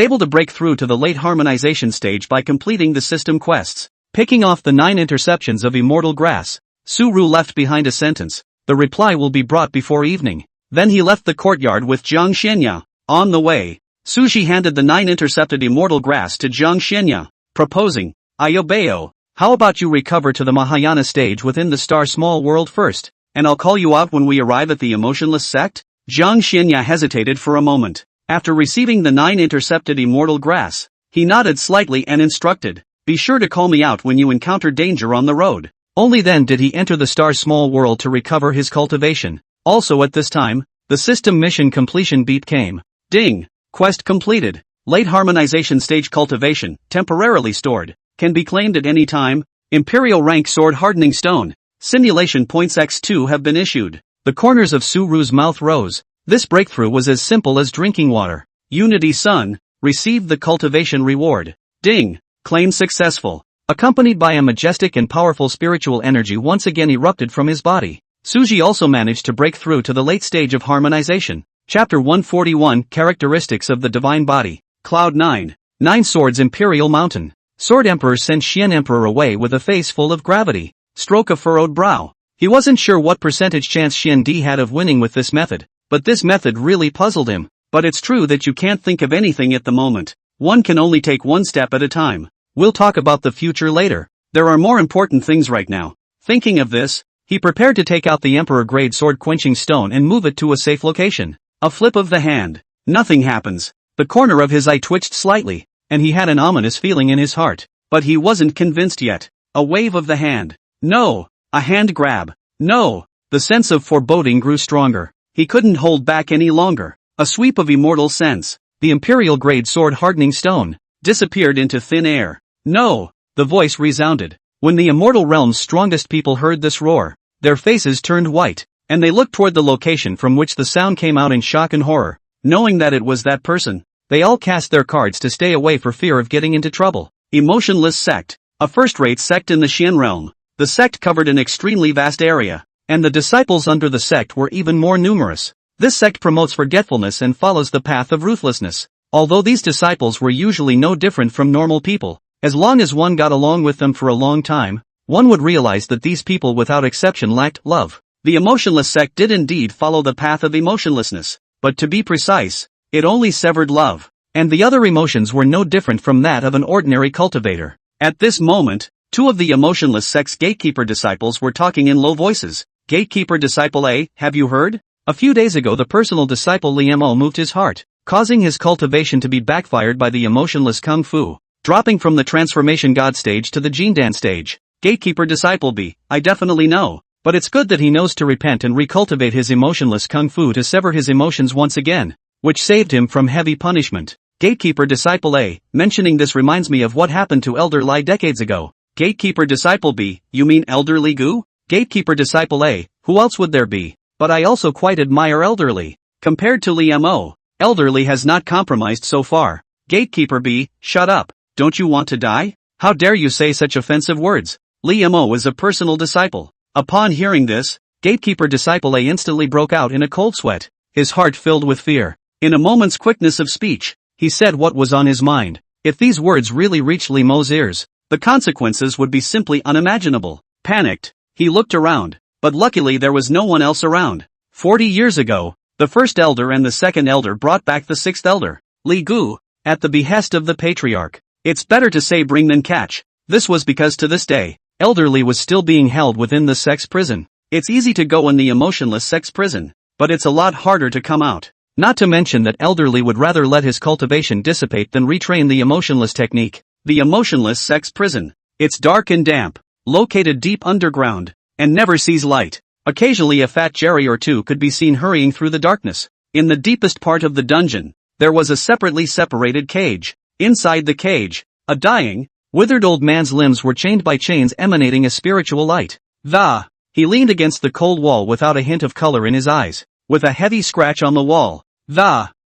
able to break through to the late harmonization stage by completing the system quests. Picking off the 9 interceptions of immortal grass, Su-ru left behind a sentence. The reply will be brought before evening. Then he left the courtyard with Jiang Xianya. On the way, Suji handed the 9 intercepted immortal grass to Jiang Xianya, proposing, Ayobeo, how about you recover to the Mahayana stage within the star small world first, and I'll call you out when we arrive at the emotionless sect? Jiang Xianya hesitated for a moment. After receiving the 9 intercepted immortal grass, he nodded slightly and instructed, be sure to call me out when you encounter danger on the road. Only then did he enter the star small world to recover his cultivation. Also at this time, the system mission completion beep came. Ding! Quest completed. Late harmonization stage cultivation, temporarily stored, can be claimed at any time. Imperial rank sword hardening stone. Simulation points X2 have been issued. The corners of Su-ru's mouth rose. This breakthrough was as simple as drinking water. Unity Sun, received the cultivation reward. Ding! Claim successful. Accompanied by a majestic and powerful spiritual energy once again erupted from his body. Suji also managed to break through to the late stage of harmonization. Chapter 141 Characteristics of the Divine Body. Cloud 9. 9 Swords Imperial Mountain. Sword Emperor sent Xian Emperor away with a face full of gravity. Stroke a furrowed brow. He wasn't sure what percentage chance Xian Di had of winning with this method, but this method really puzzled him. But it's true that you can't think of anything at the moment. One can only take one step at a time. We'll talk about the future later. There are more important things right now. Thinking of this, he prepared to take out the Emperor-grade sword quenching stone and move it to a safe location. A flip of the hand. Nothing happens. The corner of his eye twitched slightly, and he had an ominous feeling in his heart. But he wasn't convinced yet. A wave of the hand. No. A hand grab. No. The sense of foreboding grew stronger. He couldn't hold back any longer. A sweep of immortal sense. The Imperial-grade sword hardening stone disappeared into thin air. No. The voice resounded. When the immortal realm's strongest people heard this roar, their faces turned white, and they looked toward the location from which the sound came out in shock and horror. Knowing that it was that person, they all cast their cards to stay away for fear of getting into trouble. Emotionless sect. A first-rate sect in the Xian realm. The sect covered an extremely vast area, and the disciples under the sect were even more numerous. This sect promotes forgetfulness and follows the path of ruthlessness. Although these disciples were usually no different from normal people, as long as one got along with them for a long time, one would realize that these people without exception lacked love. The emotionless sect did indeed follow the path of emotionlessness, but to be precise, it only severed love, and the other emotions were no different from that of an ordinary cultivator. At this moment, 2 of the emotionless sect's gatekeeper disciples were talking in low voices. Gatekeeper Disciple A, have you heard? A few days ago the personal disciple Li Mo moved his heart, causing his cultivation to be backfired by the emotionless Kung Fu, dropping from the transformation god stage to the Jindan stage. Gatekeeper Disciple B, I definitely know, but it's good that he knows to repent and recultivate his emotionless Kung Fu to sever his emotions once again, which saved him from heavy punishment. Gatekeeper Disciple A, mentioning this reminds me of what happened to Elder Li decades ago. Gatekeeper Disciple B, you mean Elder Li Gu? Gatekeeper Disciple A, who else would there be? But I also quite admire Elder Li. Compared to Li Mo, Elder Li has not compromised so far. Gatekeeper B, shut up. Don't you want to die? How dare you say such offensive words? Li Mo is a personal disciple. Upon hearing this, Gatekeeper Disciple A instantly broke out in a cold sweat, his heart filled with fear. In a moment's quickness of speech, he said what was on his mind. If these words really reached Li Mo's ears, the consequences would be simply unimaginable. Panicked, he looked around, but luckily there was no one else around. 40 years ago, the first elder and the second elder brought back the sixth elder, Li Gu, at the behest of the patriarch. It's better to say bring than catch. This was because to this day, Elder Li was still being held within the sex prison. It's easy to go in the emotionless sex prison, but it's a lot harder to come out. Not to mention that Elder Li would rather let his cultivation dissipate than retrain the emotionless technique. The emotionless sex prison. It's dark and damp, located deep underground, and never sees light. Occasionally a fat Jerry or two could be seen hurrying through the darkness. In the deepest part of the dungeon, there was a separately separated cage. Inside the cage, a dying, withered old man's limbs were chained by chains emanating a spiritual light. He leaned against the cold wall without a hint of color in his eyes, with a heavy scratch on the wall.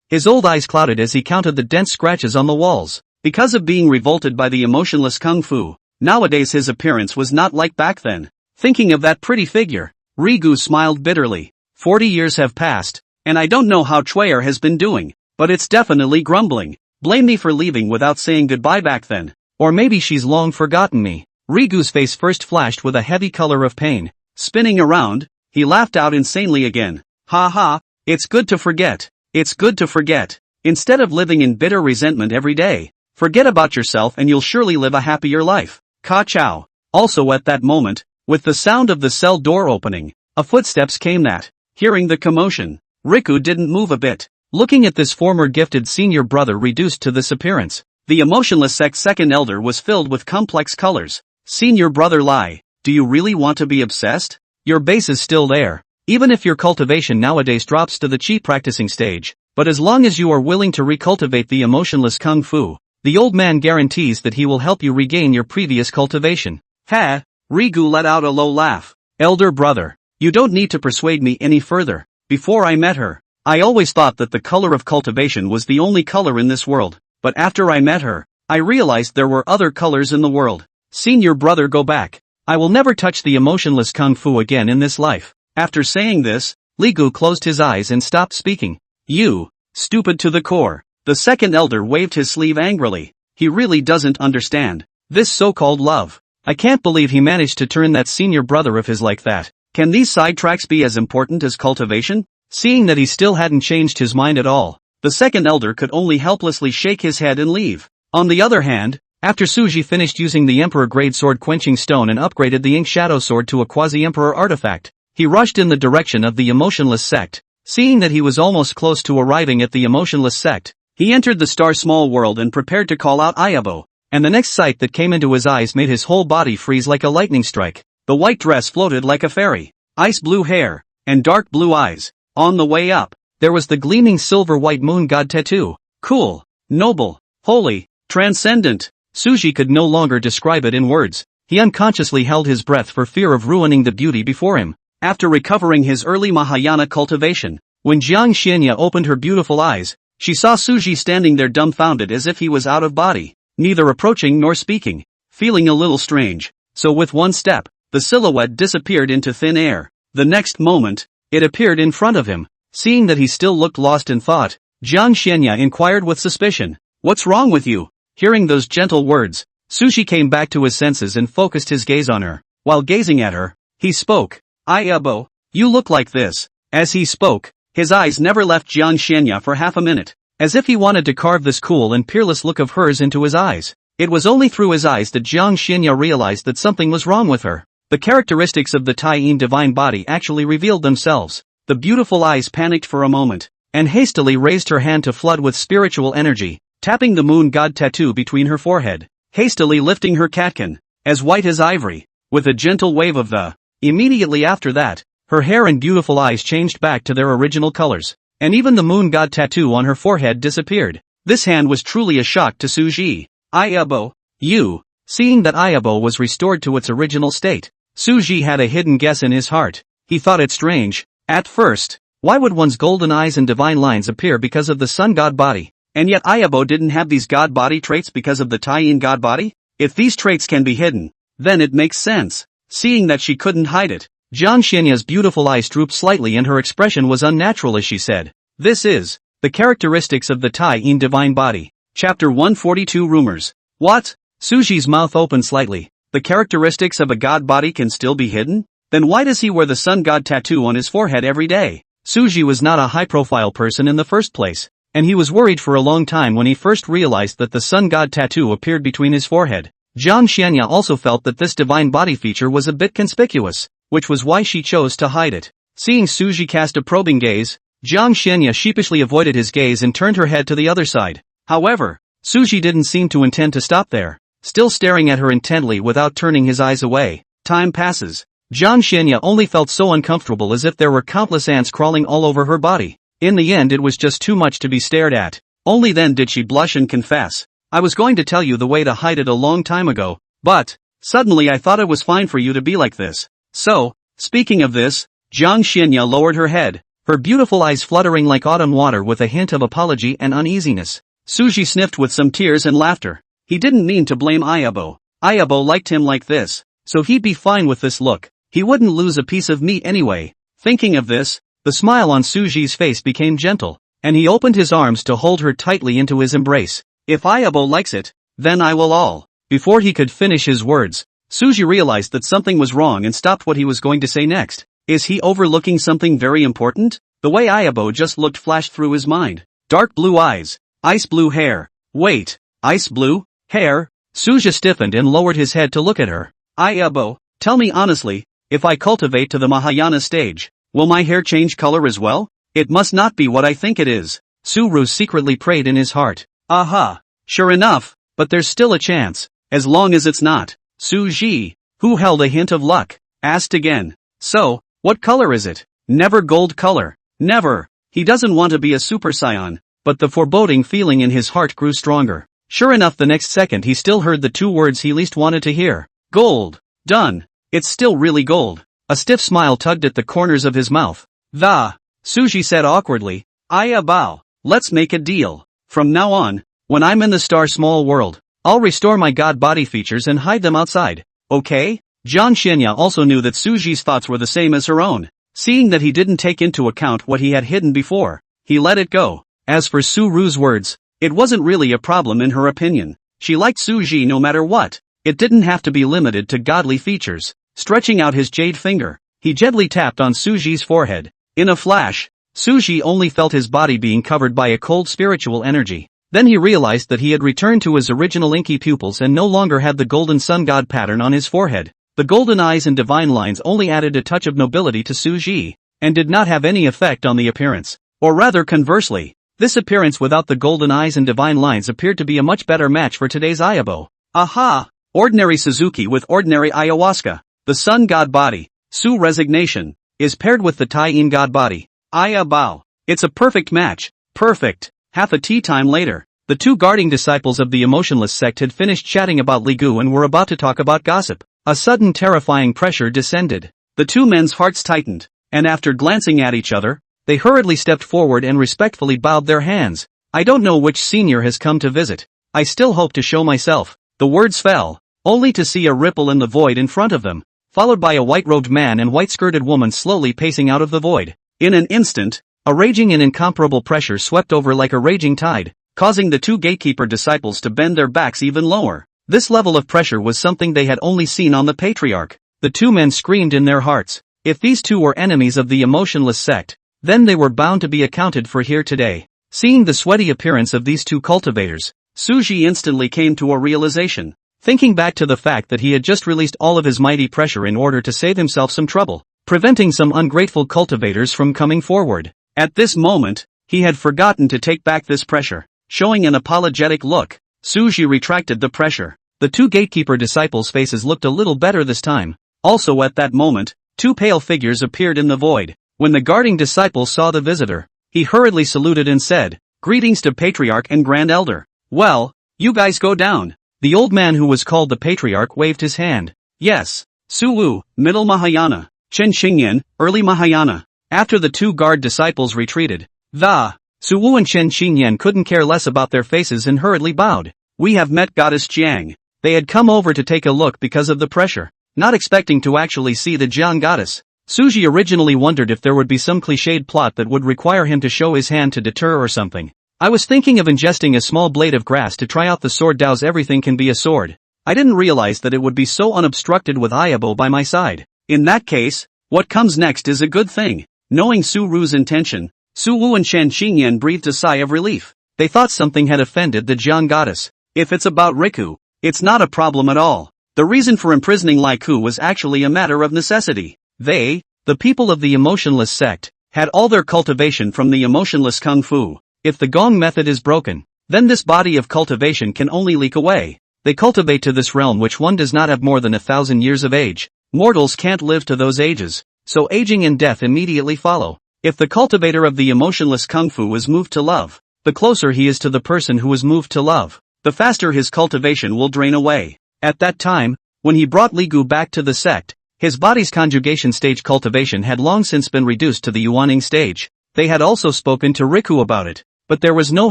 His old eyes clouded as he counted the dense scratches on the walls. Because of being revolted by the emotionless Kung Fu, nowadays his appearance was not like back then. Thinking of that pretty figure, Rigu smiled bitterly. 40 years have passed, and I don't know how Chuyer has been doing, but it's definitely grumbling. Blame me for leaving without saying goodbye back then. Or maybe she's long forgotten me. Riku's face first flashed with a heavy color of pain. Spinning around, he laughed out insanely again. Ha ha, it's good to forget. It's good to forget. Instead of living in bitter resentment every day, forget about yourself and you'll surely live a happier life. Ka-chow. Also at that moment, with the sound of the cell door opening, a footsteps came that. Hearing the commotion, Riku didn't move a bit. Looking at this former gifted senior brother reduced to this appearance, the emotionless second elder was filled with complex colors. Senior brother Lai, do you really want to be obsessed? Your base is still there. Even if your cultivation nowadays drops to the chi practicing stage, but as long as you are willing to recultivate the emotionless kung fu, the old man guarantees that he will help you regain your previous cultivation. Ha! Riku let out a low laugh. Elder brother, you don't need to persuade me any further. Before I met her, I always thought that the color of cultivation was the only color in this world, but after I met her, I realized there were other colors in the world. Senior brother, go back. I will never touch the emotionless kung fu again in this life. After saying this, Riku closed his eyes and stopped speaking. You, stupid to the core. The second elder waved his sleeve angrily. He really doesn't understand this so-called love. I can't believe he managed to turn that senior brother of his like that. Can these sidetracks be as important as cultivation? Seeing that he still hadn't changed his mind at all, the second elder could only helplessly shake his head and leave. On the other hand, after Suji finished using the Emperor Grade Sword Quenching Stone and upgraded the Ink Shadow Sword to a Quasi-Emperor artifact, he rushed in the direction of the emotionless sect. Seeing that he was almost close to arriving at the emotionless sect, he entered the star small world and prepared to call out Ayabo, and the next sight that came into his eyes made his whole body freeze like a lightning strike. The white dress floated like a fairy, ice blue hair, and dark blue eyes. On the way up, there was the gleaming silver white moon god tattoo. Cool, noble, holy, transcendent. Suji could no longer describe it in words. He unconsciously held his breath for fear of ruining the beauty before him. After recovering his early Mahayana cultivation, when Jiang Xianya opened her beautiful eyes, she saw Suji standing there dumbfounded as if he was out of body, neither approaching nor speaking, feeling a little strange. So with one step, the silhouette disappeared into thin air. The next moment, it appeared in front of him. Seeing that he still looked lost in thought, Jiang Xianya inquired with suspicion, "What's wrong with you?" Hearing those gentle words, Suji came back to his senses and focused his gaze on her. While gazing at her, he spoke, "Ayabo, you look like this." As he spoke, his eyes never left Jiang Xianya for half a minute, as if he wanted to carve this cool and peerless look of hers into his eyes. It was only through his eyes that Jiang Xianya realized that something was wrong with her. The characteristics of the Taiyin divine body actually revealed themselves. The beautiful eyes panicked for a moment, and hastily raised her hand to flood with spiritual energy, tapping the moon god tattoo between her forehead, hastily lifting her catkin, as white as ivory, with a gentle wave of the. Immediately after that, her hair and beautiful eyes changed back to their original colors, and even the moon god tattoo on her forehead disappeared. This hand was truly a shock to Suji. Ayabo, you. Seeing that Ayabo was restored to its original state, Suji had a hidden guess in his heart. He thought it strange. At first, why would one's golden eyes and divine lines appear because of the sun god body? And yet Ayabo didn't have these god body traits because of the Taiyin god body? If these traits can be hidden, then it makes sense. Seeing that she couldn't hide it, Jiang Xianya's beautiful eyes drooped slightly and her expression was unnatural as she said, "This is the characteristics of the Taiyin divine body." Chapter 142 Rumors. What? Suji's mouth opened slightly. The characteristics of a god body can still be hidden? Then why does he wear the sun god tattoo on his forehead every day? Suji was not a high-profile person in the first place, and he was worried for a long time when he first realized that the sun god tattoo appeared between his forehead. Jiang Xianya also felt that this divine body feature was a bit conspicuous, which was why she chose to hide it. Seeing Suji cast a probing gaze, Jiang Xianya sheepishly avoided his gaze and turned her head to the other side. However, Suji didn't seem to intend to stop there, still staring at her intently without turning his eyes away. Time passes. Jiang Xianya only felt so uncomfortable as if there were countless ants crawling all over her body. In the end it was just too much to be stared at. Only then did she blush and confess, "I was going to tell you the way to hide it a long time ago, but suddenly I thought it was fine for you to be like this." So, speaking of this, Jiang Xianya lowered her head, her beautiful eyes fluttering like autumn water with a hint of apology and uneasiness. Suji sniffed with some tears and laughter. He didn't mean to blame Ayabo. Ayabo liked him like this, so he'd be fine with this look. He wouldn't lose a piece of meat anyway. Thinking of this, the smile on Suji's face became gentle, and he opened his arms to hold her tightly into his embrace. "If Ayabo likes it, then I will all." Before he could finish his words, Suji realized that something was wrong and stopped what he was going to say next. Is he overlooking something very important? The way Ayabo just looked flashed through his mind. Dark blue eyes, ice blue hair. Wait, ice blue hair? Suja stiffened and lowered his head to look at her. Ayabo, tell me honestly, if I cultivate to the Mahayana stage, will my hair change color as well? It must not be what I think it is. Suru secretly prayed in his heart. Aha, sure enough, but there's still a chance, as long as it's not. Suji, who held a hint of luck, asked again. So, what color is it? Never gold color. Never. He doesn't want to be a Super Saiyan, but the foreboding feeling in his heart grew stronger. Sure enough, the next second he still heard the two words he least wanted to hear. Gold. Done. It's still really gold. A stiff smile tugged at the corners of his mouth. Suji said awkwardly. Ayabo, let's make a deal. From now on, when I'm in the star small world, I'll restore my god body features and hide them outside. Okay? Jian Xinya also knew that Suji's thoughts were the same as her own. Seeing that he didn't take into account what he had hidden before, he let it go. As for Suru's words, it wasn't really a problem in her opinion. She liked Suji no matter what. It didn't have to be limited to godly features. Stretching out his jade finger, he gently tapped on Suji's forehead. In a flash, Suji only felt his body being covered by a cold spiritual energy. Then he realized that he had returned to his original inky pupils and no longer had the golden sun god pattern on his forehead. The golden eyes and divine lines only added a touch of nobility to Suji, and did not have any effect on the appearance. Or rather conversely, this appearance without the golden eyes and divine lines appeared to be a much better match for today's Ayabo. Aha! Ordinary Suzuki with ordinary ayahuasca. The sun god body, Su resignation, is paired with the Tai-in god body, Ayabo. It's a perfect match. Perfect. Half a tea time later, the two guarding disciples of the emotionless sect had finished chatting about Li Gu and were about to talk about gossip. A sudden terrifying pressure descended. The two men's hearts tightened, and after glancing at each other, they hurriedly stepped forward and respectfully bowed their hands. I don't know which senior has come to visit. I still hope to show myself. The words fell, only to see a ripple in the void in front of them, followed by a white-robed man and white-skirted woman slowly pacing out of the void. In an instant, a raging and incomparable pressure swept over like a raging tide, causing the two gatekeeper disciples to bend their backs even lower. This level of pressure was something they had only seen on the patriarch. The two men screamed in their hearts. If these two were enemies of the emotionless sect, then they were bound to be accounted for here today. Seeing the sweaty appearance of these two cultivators, Suji instantly came to a realization. Thinking back to the fact that he had just released all of his mighty pressure in order to save himself some trouble, preventing some ungrateful cultivators from coming forward. At this moment, he had forgotten to take back this pressure. Showing an apologetic look, Suji retracted the pressure. The two gatekeeper disciples' faces looked a little better this time. Also at that moment, two pale figures appeared in the void. When the guarding disciple saw the visitor, he hurriedly saluted and said, "Greetings to Patriarch and Grand Elder." "Well, you guys go down." The old man who was called the Patriarch waved his hand. "Yes, Suwu, Middle Mahayana, Chen Xingyan, Early Mahayana." After the two guard disciples retreated, Suwu and Chen Xingyan couldn't care less about their faces and hurriedly bowed. "We have met Goddess Jiang." They had come over to take a look because of the pressure, not expecting to actually see the Jiang goddess. Suji originally wondered if there would be some cliched plot that would require him to show his hand to deter or something. "I was thinking of ingesting a small blade of grass to try out the sword Dao's everything can be a sword. I didn't realize that it would be so unobstructed with Ayabo by my side. In that case, what comes next is a good thing." Knowing Suru's intention, Suwu and Chen Xingyan breathed a sigh of relief. They thought something had offended the Jiang goddess. If it's about Riku, it's not a problem at all. The reason for imprisoning Laiku was actually a matter of necessity. They, the people of the emotionless sect, had all their cultivation from the emotionless kung fu. If the gong method is broken, then this body of cultivation can only leak away. They cultivate to this realm which one does not have more than 1,000 years of age. Mortals can't live to those ages, so aging and death immediately follow. If the cultivator of the emotionless kung fu is moved to love, the closer he is to the person who is moved to love, the faster his cultivation will drain away. At that time, when he brought Li Gu back to the sect, his body's conjugation stage cultivation had long since been reduced to the Yuaning stage. They had also spoken to Riku about it, but there was no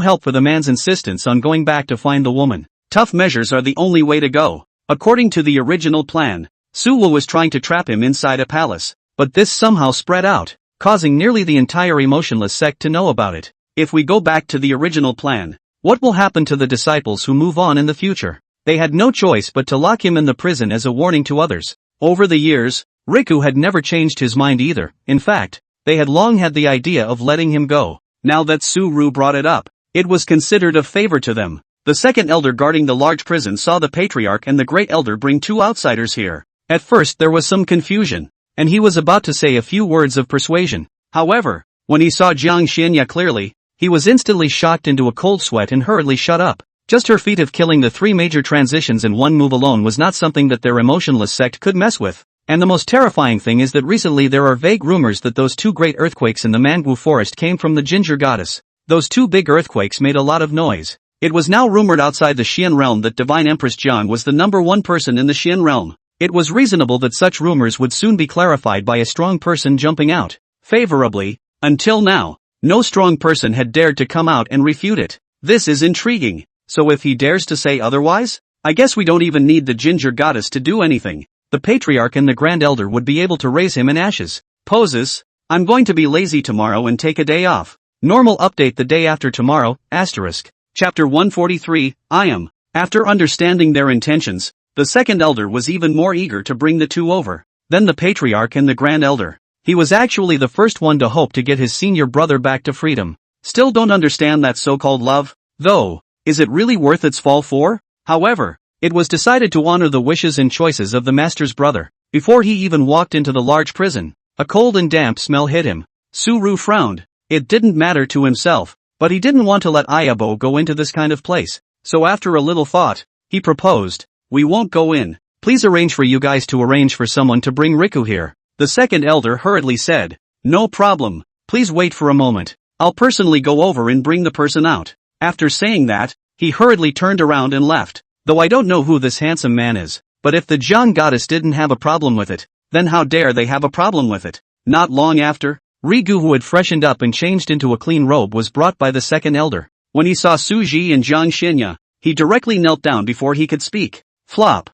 help for the man's insistence on going back to find the woman. Tough measures are the only way to go. According to the original plan, Suwu was trying to trap him inside a palace, but this somehow spread out, causing nearly the entire emotionless sect to know about it. If we go back to the original plan, what will happen to the disciples who move on in the future? They had no choice but to lock him in the prison as a warning to others. Over the years, Riku had never changed his mind either. In fact, they had long had the idea of letting him go. Now that Suru brought it up, it was considered a favor to them. The second elder guarding the large prison saw the patriarch and the great elder bring two outsiders here. At first there was some confusion, and he was about to say a few words of persuasion. However, when he saw Jiang Xianya clearly, he was instantly shocked into a cold sweat and hurriedly shut up. Just her feat of killing the three major transitions in one move alone was not something that their emotionless sect could mess with. And the most terrifying thing is that recently there are vague rumors that those two great earthquakes in the manhwa forest came from the ginger goddess. Those two big earthquakes made a lot of noise. It was now rumored outside the Xian realm that Divine Empress Jiang was the #1 person in the Xian realm. It was reasonable that such rumors would soon be clarified by a strong person jumping out favorably. Until now, no strong person had dared to come out and refute it. This is intriguing. So if he dares to say otherwise, I guess we don't even need the ginger goddess to do anything. The patriarch and the grand elder would be able to raise him in ashes. Poses. I'm going to be lazy tomorrow and take a day off. Normal update the day after tomorrow, asterisk. Chapter 143, I am. After understanding their intentions, the second elder was even more eager to bring the two over than the patriarch and the grand elder. He was actually the first one to hope to get his senior brother back to freedom. Still don't understand that so-called love, though. Is it really worth its fall for? However, it was decided to honor the wishes and choices of the master's brother. Before he even walked into the large prison, a cold and damp smell hit him. Suru frowned. It didn't matter to himself, but he didn't want to let Ayabo go into this kind of place. So after a little thought, he proposed, we won't go in. Please arrange for you guys to arrange for someone to bring Riku here. The second elder hurriedly said, no problem. Please wait for a moment. I'll personally go over and bring the person out. After saying that, he hurriedly turned around and left. Though I don't know who this handsome man is, but if the Jiang goddess didn't have a problem with it, then how dare they have a problem with it? Not long after, Rigu, who had freshened up and changed into a clean robe, was brought by the second elder. When he saw Suji and Jiang Xinya, he directly knelt down before he could speak. Flop.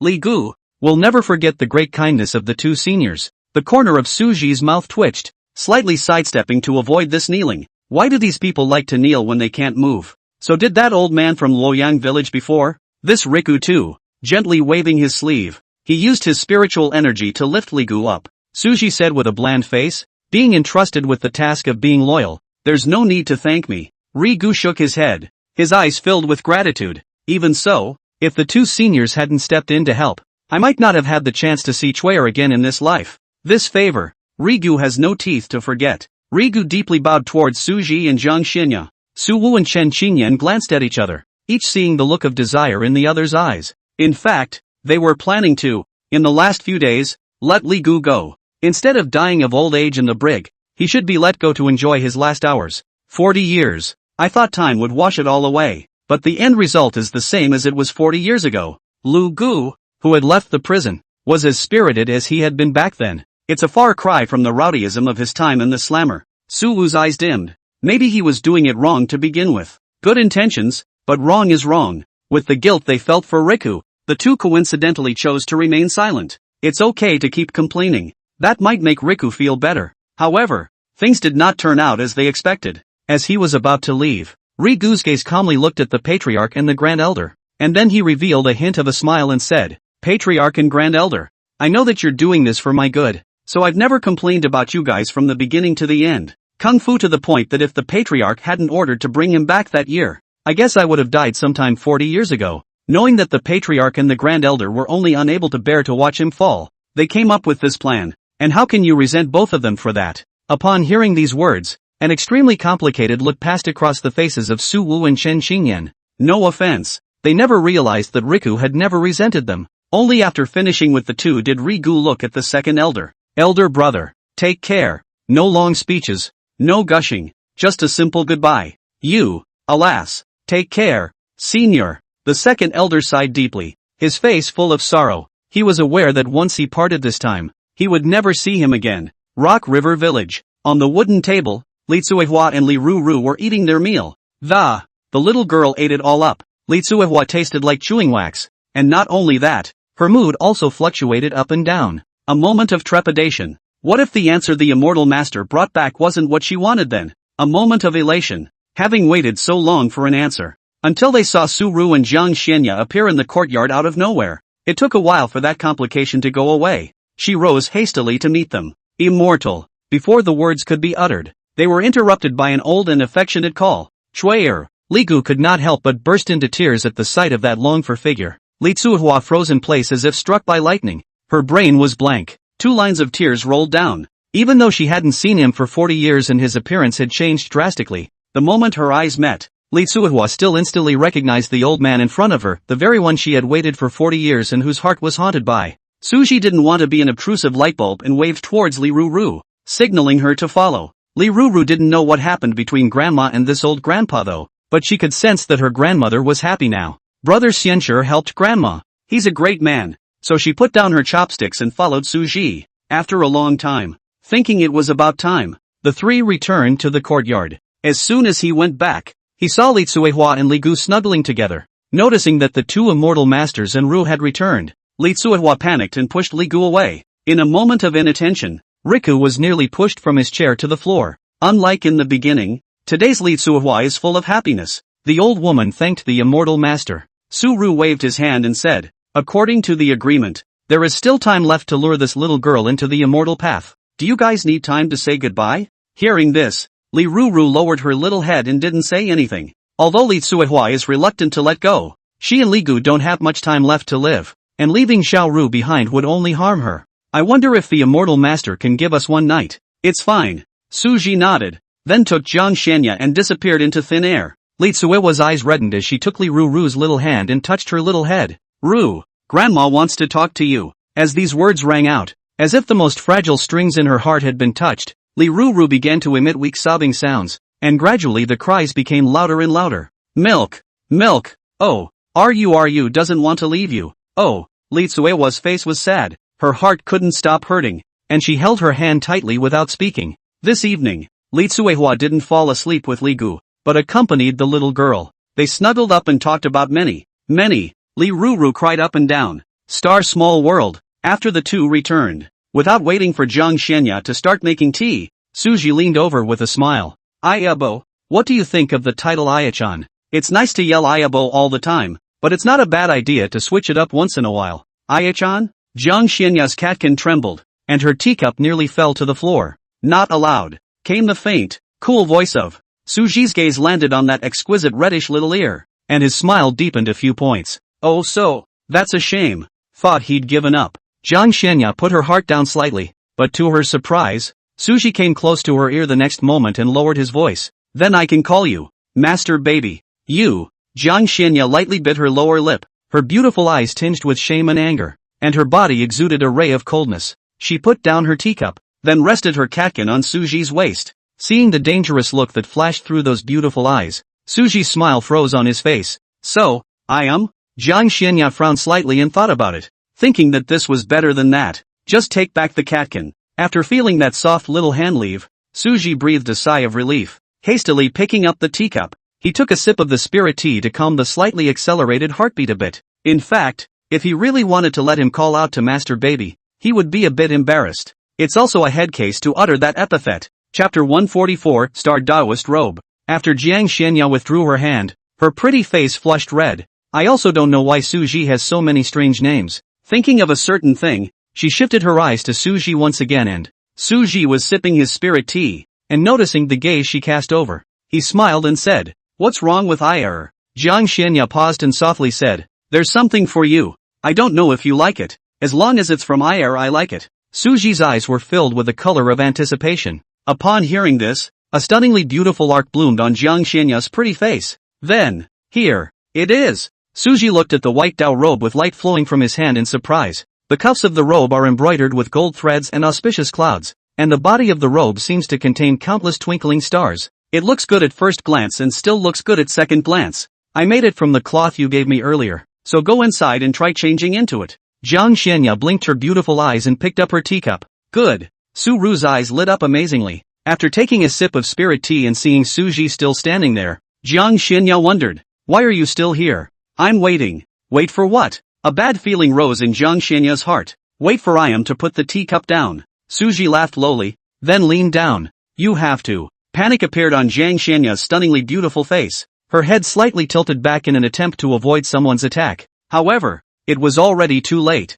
Li Gu, will never forget the great kindness of the two seniors. The corner of Suji's mouth twitched, slightly sidestepping to avoid this kneeling. Why do these people like to kneel when they can't move? So did that old man from Luoyang village before? This Riku too, gently waving his sleeve. He used his spiritual energy to lift Li Gu up. Suji said with a bland face, being entrusted with the task of being loyal, there's no need to thank me. Rigu shook his head, his eyes filled with gratitude. Even so, if the two seniors hadn't stepped in to help, I might not have had the chance to see Chuer again in this life. This favor, Rigu has no teeth to forget. Rigu deeply bowed towards Suji and Jiang Xinya. Su Wu and Chen Qingyan glanced at each other, each seeing the look of desire in the other's eyes. In fact, they were planning to, in the last few days, let Li Gu go. Instead of dying of old age in the brig, he should be let go to enjoy his last hours. 40 years. I thought time would wash it all away, but the end result is the same as it was 40 years ago. Lu Gu, who had left the prison, was as spirited as he had been back then. It's a far cry from the rowdyism of his time in the slammer. Su Wu's eyes dimmed. Maybe he was doing it wrong to begin with. Good intentions, but wrong is wrong. With the guilt they felt for Riku, the two coincidentally chose to remain silent. It's okay to keep complaining. That might make Riku feel better. However, things did not turn out as they expected. As he was about to leave, Rigu's gaze calmly looked at the patriarch and the grand elder, and then he revealed a hint of a smile and said, Patriarch and grand elder, I know that you're doing this for my good, so I've never complained about you guys from the beginning to the end. Kung fu to the point that if the patriarch hadn't ordered to bring him back that year, I guess I would have died sometime 40 years ago. Knowing that the patriarch and the grand elder were only unable to bear to watch him fall, they came up with this plan, and how can you resent both of them for that? Upon hearing these words, an extremely complicated look passed across the faces of Su Wu and Chen Qingyan. No offense, they never realized that Riku had never resented them. Only after finishing with the two did Rigu look at the second elder. Elder brother, take care. No long speeches, no gushing, just a simple goodbye. You, alas, take care, senior. The second elder sighed deeply, his face full of sorrow. He was aware that once he parted this time, he would never see him again. Rock River Village. On the wooden table, Li Tsuehua and Li Ruru were eating their meal. The little girl ate it all up. Li Tsuehua tasted like chewing wax. And not only that, her mood also fluctuated up and down. A moment of trepidation. What if the answer the immortal master brought back wasn't what she wanted then? A moment of elation. Having waited so long for an answer, until they saw Su Ru and Jiang Xianya appear in the courtyard out of nowhere. It took a while for that complication to go away. She rose hastily to meet them. Immortal. Before the words could be uttered, they were interrupted by an old and affectionate call. Chui'er. Li Gu could not help but burst into tears at the sight of that longed-for figure. Li Tsuhua froze in place as if struck by lightning. Her brain was blank. 2 lines of tears rolled down. Even though she hadn't seen him for 40 years and his appearance had changed drastically, the moment her eyes met, Li Tsuhua still instantly recognized the old man in front of her, the very one she had waited for 40 years and whose heart was haunted by. Suji didn't want to be an obtrusive lightbulb and waved towards Li Ruru, signaling her to follow. Li Ruru didn't know what happened between grandma and this old grandpa though, but she could sense that her grandmother was happy now. Brother Xianxue helped grandma. He's a great man. So she put down her chopsticks and followed Suji. After a long time, thinking it was about time, the 3 returned to the courtyard. As soon as he went back, he saw Li Tsuehua and Li Gu snuggling together. Noticing that the 2 immortal masters and Ru had returned, Li Tsuehua panicked and pushed Li Gu away. In a moment of inattention, Riku was nearly pushed from his chair to the floor. Unlike in the beginning, today's Li Tsuehua is full of happiness. The old woman thanked the immortal master. Su Ru waved his hand and said, according to the agreement, there is still time left to lure this little girl into the immortal path. Do you guys need time to say goodbye? Hearing this, Li Ruru lowered her little head and didn't say anything. Although Li Tsuehua is reluctant to let go, she and Li Gu don't have much time left to live, and leaving Xiao Ru behind would only harm her. I wonder if the immortal master can give us one night. It's fine. Su Ji nodded, then took Jiang Xianya and disappeared into thin air. Li Tsuehua's eyes reddened as she took Li Ruru's little hand and touched her little head. Ru, Grandma wants to talk to you. As these words rang out, as if the most fragile strings in her heart had been touched, Li Ruru began to emit weak sobbing sounds, and gradually the cries became louder and louder. Milk! Milk! Oh! Ru doesn't want to leave you. Oh! Li Tsuehua's face was sad. Her heart couldn't stop hurting, and she held her hand tightly without speaking. This evening, Li Tsuehua didn't fall asleep with Li Gu, but accompanied the little girl. They snuggled up and talked about many. Li Ruru cried up and down. Star small world. After the 2 returned, without waiting for Jiang Xianya to start making tea, Suji leaned over with a smile. Ayabo, what do you think of the title Ayachan? It's nice to yell Ayabo all the time, but it's not a bad idea to switch it up once in a while. Ayachan? Jiang Xianya's catkin trembled, and her teacup nearly fell to the floor. Not allowed, came the faint, cool voice of. Suji's gaze landed on that exquisite reddish little ear, and his smile deepened a few points. Oh so, that's a shame. Thought he'd given up. Jiang Xianya put her heart down slightly, but to her surprise, Suji came close to her ear the next moment and lowered his voice. Then I can call you, Master Baby. You. Jiang Xianya lightly bit her lower lip, her beautiful eyes tinged with shame and anger, and her body exuded a ray of coldness. She put down her teacup, then rested her catkin on Suji's waist. Seeing the dangerous look that flashed through those beautiful eyes, Suji's smile froze on his face. So, I am? Jiang Xianya frowned slightly and thought about it, thinking that this was better than that. Just take back the catkin. After feeling that soft little hand leave, Suji breathed a sigh of relief. Hastily picking up the teacup, he took a sip of the spirit tea to calm the slightly accelerated heartbeat a bit. In fact, if he really wanted to let him call out to Master Baby, he would be a bit embarrassed. It's also a head case to utter that epithet. Chapter 144, Star Daoist Robe. After Jiang Xianya withdrew her hand, her pretty face flushed red. I also don't know why Suji has so many strange names. Thinking of a certain thing, she shifted her eyes to Suji once again and Suji was sipping his spirit tea, and noticing the gaze she cast over, he smiled and said, what's wrong with Ayar? Jiang Xianya paused and softly said, there's something for you. I don't know if you like it. As long as it's from Ayar I like it. Suji's eyes were filled with the color of anticipation. Upon hearing this, a stunningly beautiful arc bloomed on Jiang Xianya's pretty face. Then, here, it is. Suji looked at the white Dao robe with light flowing from his hand in surprise. The cuffs of the robe are embroidered with gold threads and auspicious clouds, and the body of the robe seems to contain countless twinkling stars. It looks good at first glance and still looks good at second glance. I made it from the cloth you gave me earlier, so go inside and try changing into it. Jiang Xianya blinked her beautiful eyes and picked up her teacup. Good. Su Ru's eyes lit up amazingly. After taking a sip of spirit tea and seeing Suji still standing there, Jiang Xianya wondered, why are you still here? I'm waiting. Wait for what? A bad feeling rose in Jiang Xianya's heart. Wait for Iam to put the teacup down. Suji laughed lowly, then leaned down. You have to. Panic appeared on Jiang Xianya's stunningly beautiful face. her head slightly tilted back in an attempt to avoid someone's attack. However, it was already too late.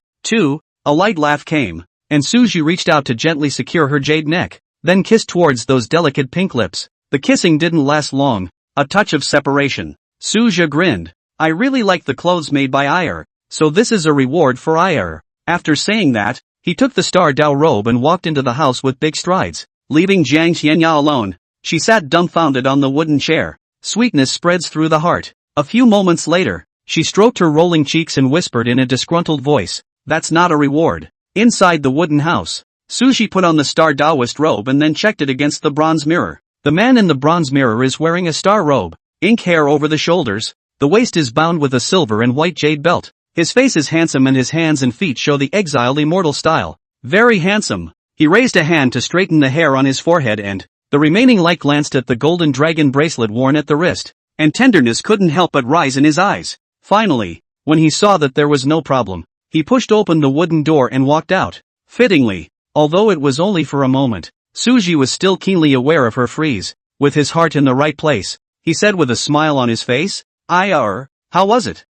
A light laugh came, and Suji reached out to gently secure her jade neck, then kissed towards those delicate pink lips. The kissing didn't last long, a touch of separation. Suja grinned. I really like the clothes made by Ayer, so this is a reward for Ayer. After saying that, he took the star Dao robe and walked into the house with big strides. Leaving Jiang Xianya alone, she sat dumbfounded on the wooden chair. Sweetness spreads through the heart. A few moments later, she stroked her rolling cheeks and whispered in a disgruntled voice, "That's not a reward." Inside the wooden house, Suji put on the star Taoist robe and then checked it against the bronze mirror. The man in the bronze mirror is wearing a star robe, ink hair over the shoulders, the waist is bound with a silver and white jade belt. His face is handsome and his hands and feet show the exiled immortal style. Very handsome. He raised a hand to straighten the hair on his forehead and the remaining light glanced at the golden dragon bracelet worn at the wrist, and tenderness couldn't help but rise in his eyes. Finally, when he saw that there was no problem, he pushed open the wooden door and walked out. Fittingly, although it was only for a moment, Suji was still keenly aware of her freeze. With his heart in the right place, he said with a smile on his face, "How was it?"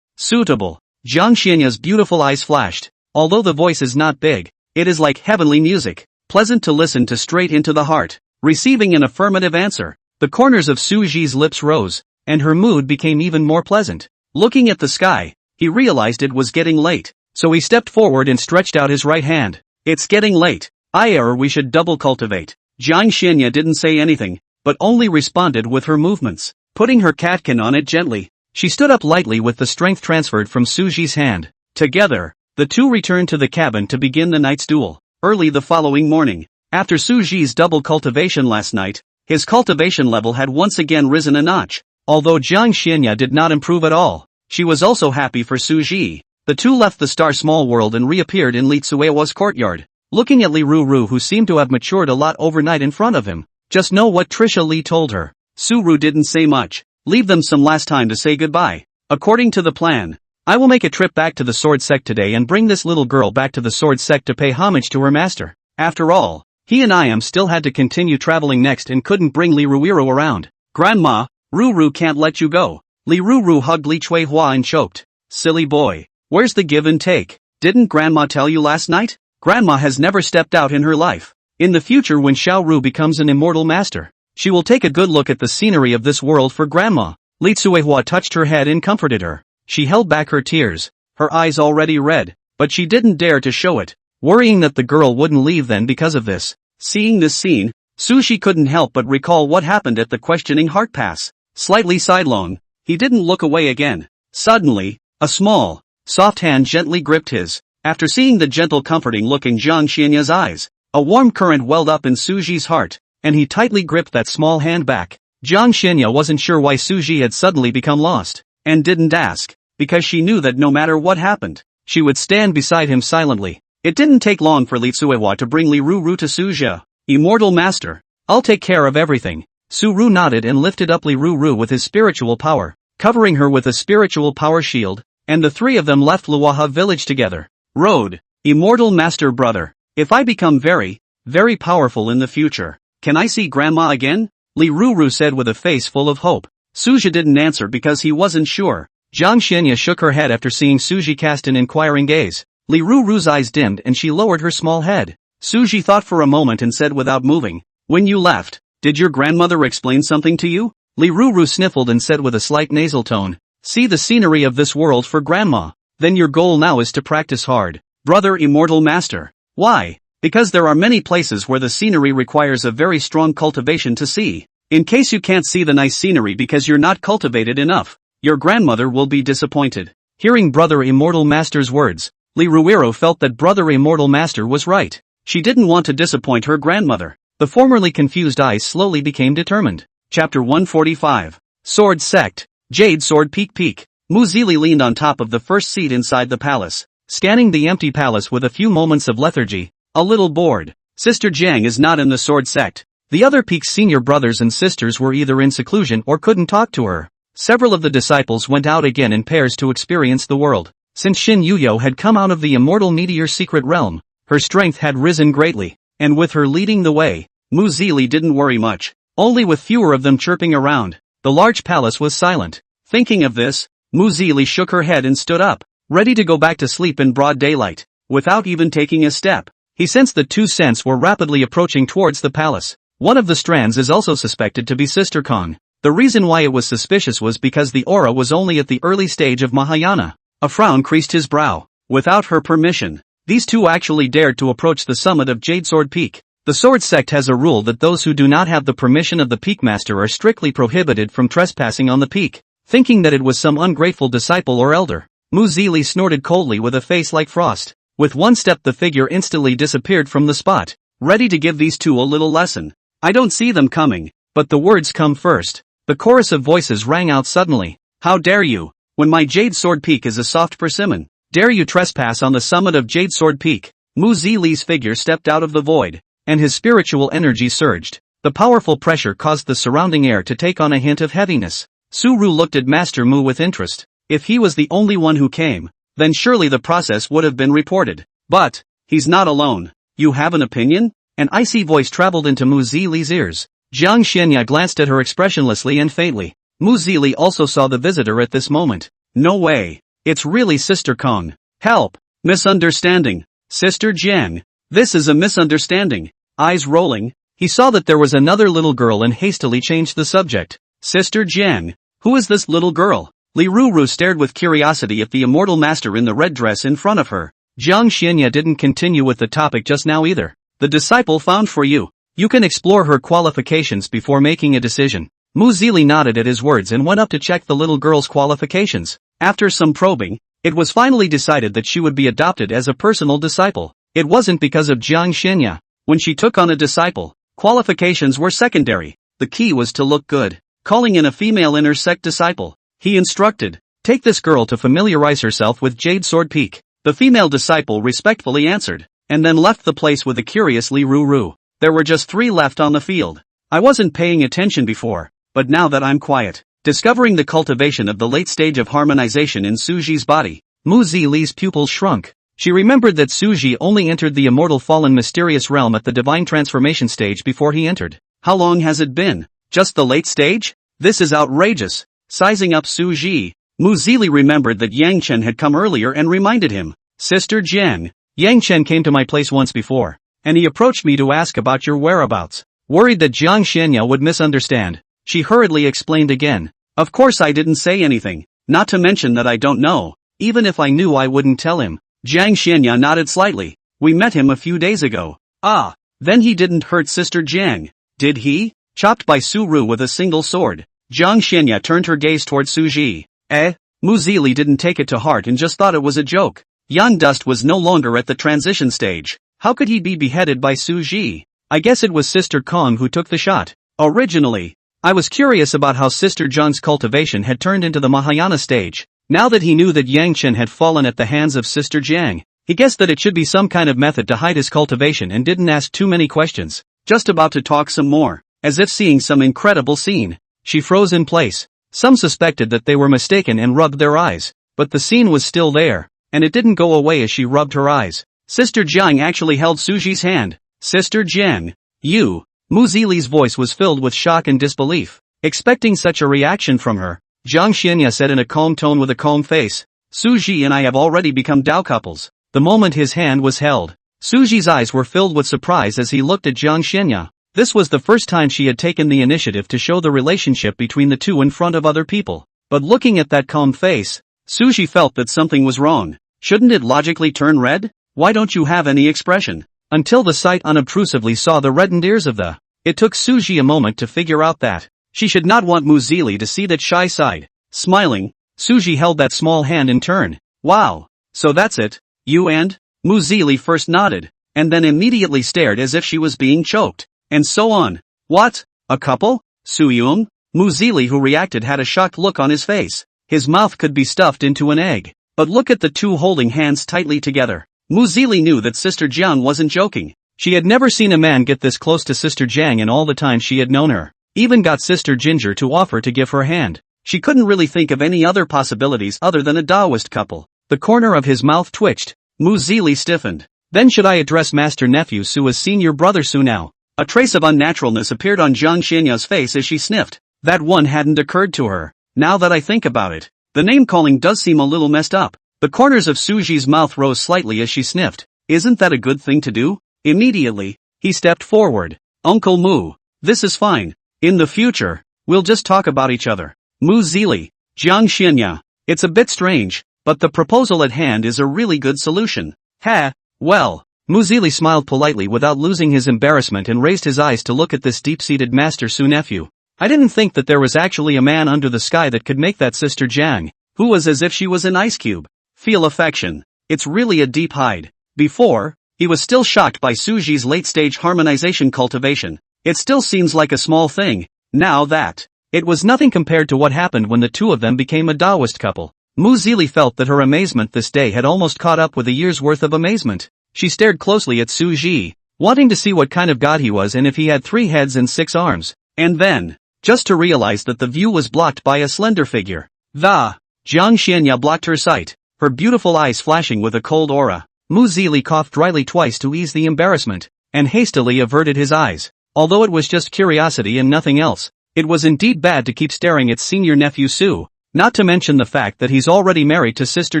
Suitable. Jiang Xianya's beautiful eyes flashed. Although the voice is not big, it is like heavenly music, pleasant to listen to straight into the heart. Receiving an affirmative answer, the corners of Suji's lips rose, and her mood became even more pleasant. Looking at the sky, he realized it was getting late, so he stepped forward and stretched out his right hand. "It's getting late. We should double cultivate." Jiang Xianya didn't say anything, but only responded with her movements. Putting her catkin on it gently, she stood up lightly with the strength transferred from Suji's hand. Together, the two returned to the cabin to begin the night's duel. Early the following morning, after Suji's double cultivation last night, his cultivation level had once again risen a notch. Although Jiang Xianya did not improve at all, she was also happy for Suji. The two left the star small world and reappeared in Li Tsuewa's courtyard. Looking at Li Ruru, who seemed to have matured a lot overnight in front of him. Just know what Trisha Li told her. Suru didn't say much. Leave them some last time to say goodbye. According to the plan, I will make a trip back to the sword sect today and bring this little girl back to the sword sect to pay homage to her master. After all, he and I still had to continue traveling next and couldn't bring Li Ruiru around. Grandma, Ruru can't let you go. Li Ruru hugged Li Chuehua and choked. Silly boy, where's the give and take? Didn't Grandma tell you last night? Grandma has never stepped out in her life. In the future when Xiao Ru becomes an immortal master, she will take a good look at the scenery of this world for Grandma. Li Tsuehua touched her head and comforted her. She held back her tears, her eyes already red, but she didn't dare to show it, worrying that the girl wouldn't leave then because of this. Seeing this scene, Sushi couldn't help but recall what happened at the questioning heart pass. Slightly sidelong, he didn't look away again. Suddenly, a small, soft hand gently gripped his. After seeing the gentle comforting look in Jiang Xianya's eyes, a warm current welled up in Suji's heart, and he tightly gripped that small hand back. Jiang Xianya wasn't sure why Suji had suddenly become lost, and didn't ask, because she knew that no matter what happened, she would stand beside him silently. It didn't take long for Li Tsuehua to bring Li Ruru to Suja. Immortal Master, I'll take care of everything. Suru nodded and lifted up Li Ruru with his spiritual power, covering her with a spiritual power shield, and the three of them left Luaha village together. Road, Immortal Master brother, if I become very, very powerful in the future, can I see Grandma again? Li Ruru said with a face full of hope. Suja didn't answer because he wasn't sure. Jiang Xianya shook her head after seeing Suji cast an inquiring gaze. Li Ruru's eyes dimmed and she lowered her small head. Suji thought for a moment and said without moving, "When you left, did your grandmother explain something to you?" Li Ruru sniffled and said with a slight nasal tone, "See the scenery of this world for Grandma. Then your goal now is to practice hard, brother Immortal Master." Why? Because there are many places where the scenery requires a very strong cultivation to see. In case you can't see the nice scenery because you're not cultivated enough, your grandmother will be disappointed. Hearing Brother Immortal Master's words, Li Ruiru felt that Brother Immortal Master was right. She didn't want to disappoint her grandmother. The formerly confused eyes slowly became determined. Chapter 145. Sword Sect. Jade Sword Peak. Muzili leaned on top of the first seat inside the palace, scanning the empty palace with a few moments of lethargy, a little bored. Sister Jiang is not in the sword sect. The other Peak's senior brothers and sisters were either in seclusion or couldn't talk to her. Several of the disciples went out again in pairs to experience the world. Since Shin Yuyo had come out of the immortal meteor secret realm, her strength had risen greatly, and with her leading the way, Muzili didn't worry much, only with fewer of them chirping around. The large palace was silent. Thinking of this, Mu Zili shook her head and stood up, ready to go back to sleep in broad daylight. Without even taking a step, he sensed the two scents were rapidly approaching towards the palace. One of the strands is also suspected to be Sister Kong. The reason why it was suspicious was because the aura was only at the early stage of Mahayana. A frown creased his brow. Without her permission, these two actually dared to approach the summit of Jade Sword Peak. The Sword Sect has a rule that those who do not have the permission of the Peak Master are strictly prohibited from trespassing on the peak. Thinking that it was some ungrateful disciple or elder, Mu Zili snorted coldly with a face like frost. With one step the figure instantly disappeared from the spot, ready to give these two a little lesson. I don't see them coming, but the words come first. The chorus of voices rang out suddenly. How dare you, when my Jade Sword Peak is a soft persimmon, dare you trespass on the summit of Jade Sword Peak? Mu Zili's figure stepped out of the void, and his spiritual energy surged. The powerful pressure caused the surrounding air to take on a hint of heaviness. Su Ru looked at Master Mu with interest. If he was the only one who came, then surely the process would have been reported. But, he's not alone. You have an opinion? An icy voice traveled into Mu Zili's ears. Jiang Xianya glanced at her expressionlessly and faintly. Mu Zili also saw the visitor at this moment. No way. It's really Sister Kong. Help! Misunderstanding. Sister Jiang. This is a misunderstanding. Eyes rolling, he saw that there was another little girl and hastily changed the subject. Sister Jiang. Who is this little girl? Li Ruru stared with curiosity at the immortal master in the red dress in front of her. Jiang Xianya didn't continue with the topic just now either. The disciple found for you. You can explore her qualifications before making a decision. Mu Zili nodded at his words and went up to check the little girl's qualifications. After some probing, it was finally decided that she would be adopted as a personal disciple. It wasn't because of Jiang Xianya. When she took on a disciple, qualifications were secondary. The key was to look good. Calling in a female inner sect disciple, he instructed, take this girl to familiarize herself with Jade Sword Peak. The female disciple respectfully answered, and then left the place with a curious Li Ruru. There were just 3 left on the field. I wasn't paying attention before, but now that I'm quiet, discovering the cultivation of the late stage of harmonization in Suji's body, Mu Zili's pupils shrunk. She remembered that Suji only entered the immortal fallen mysterious realm at the divine transformation stage before he entered. How long has it been? Just the late stage? This is outrageous. Sizing up Suji, Mu Zili remembered that Yang Chen had come earlier and reminded him. Sister Jiang, Yang Chen came to my place once before, and he approached me to ask about your whereabouts. Worried that Jiang Xianya would misunderstand, she hurriedly explained again. Of course I didn't say anything, not to mention that I don't know. Even if I knew I wouldn't tell him. Jiang Xianya nodded slightly. We met him a few days ago. Ah, then he didn't hurt Sister Jiang, did he? Chopped by Su Ru with a single sword. Jiang Xianya turned her gaze toward Suji. Mu Zili didn't take it to heart and just thought it was a joke. Yang Dust was no longer at the transition stage. How could he be beheaded by Suji? I guess it was Sister Kong who took the shot. Originally, I was curious about how Sister Jiang's cultivation had turned into the Mahayana stage. Now that he knew that Yang Chen had fallen at the hands of Sister Jiang, he guessed that it should be some kind of method to hide his cultivation and didn't ask too many questions. Just about to talk some more, as if seeing some incredible scene. She froze in place. Some suspected that they were mistaken and rubbed their eyes, but the scene was still there, and it didn't go away as she rubbed her eyes. Sister Jiang actually held Suji's hand. Sister Jiang, you. Mu Zili's voice was filled with shock and disbelief. Expecting such a reaction from her, Jiang Xianya said in a calm tone with a calm face, Suji and I have already become Dao couples. The moment his hand was held, Suji's eyes were filled with surprise as he looked at Jiang Xianya. This was the first time she had taken the initiative to show the relationship between the two in front of other people. But looking at that calm face, Suji felt that something was wrong. Shouldn't it logically turn red? Why don't you have any expression? Until the sight unobtrusively saw the reddened ears of the. It took Suji a moment to figure out that she should not want Mu Zili to see that shy side. Smiling, Suji held that small hand in turn. Wow, so that's it, you and? Mu Zili first nodded, and then immediately stared as if she was being choked. And so on. What? A couple? Suyung? Mu Zili, who reacted, had a shocked look on his face. His mouth could be stuffed into an egg. But look at the two holding hands tightly together. Mu Zili knew that Sister Jiang wasn't joking. She had never seen a man get this close to Sister Jiang in all the time she had known her. Even got Sister Ginger to offer to give her hand. She couldn't really think of any other possibilities other than a Taoist couple. The corner of his mouth twitched. Mu Zili stiffened. Then should I address Master Nephew Su as senior brother Su now? A trace of unnaturalness appeared on Jiang Xianya's face as she sniffed. That one hadn't occurred to her. Now that I think about it, the name-calling does seem a little messed up. The corners of Suji's mouth rose slightly as she sniffed. Isn't that a good thing to do? Immediately, he stepped forward. Uncle Mu, this is fine. In the future, we'll just talk about each other. Mu Zili, Jiang Xianya. It's a bit strange, but the proposal at hand is a really good solution. Ha, well. Mu Zili smiled politely without losing his embarrassment and raised his eyes to look at this deep-seated Master Su nephew. I didn't think that there was actually a man under the sky that could make that Sister Jiang, who was as if she was an ice cube, feel affection. It's really a deep hide. Before, he was still shocked by Suji's late-stage harmonization cultivation. It still seems like a small thing. Now that, it was nothing compared to what happened when the two of them became a Taoist couple. Mu Zili felt that her amazement this day had almost caught up with a year's worth of amazement. She stared closely at Su Ji, wanting to see what kind of god he was and if he had 3 heads and 6 arms. And then, just to realize that the view was blocked by a slender figure. The Jiang Xianya blocked her sight, her beautiful eyes flashing with a cold aura. Mu Zili coughed dryly twice to ease the embarrassment, and hastily averted his eyes. Although it was just curiosity and nothing else, it was indeed bad to keep staring at senior nephew Su, not to mention the fact that he's already married to Sister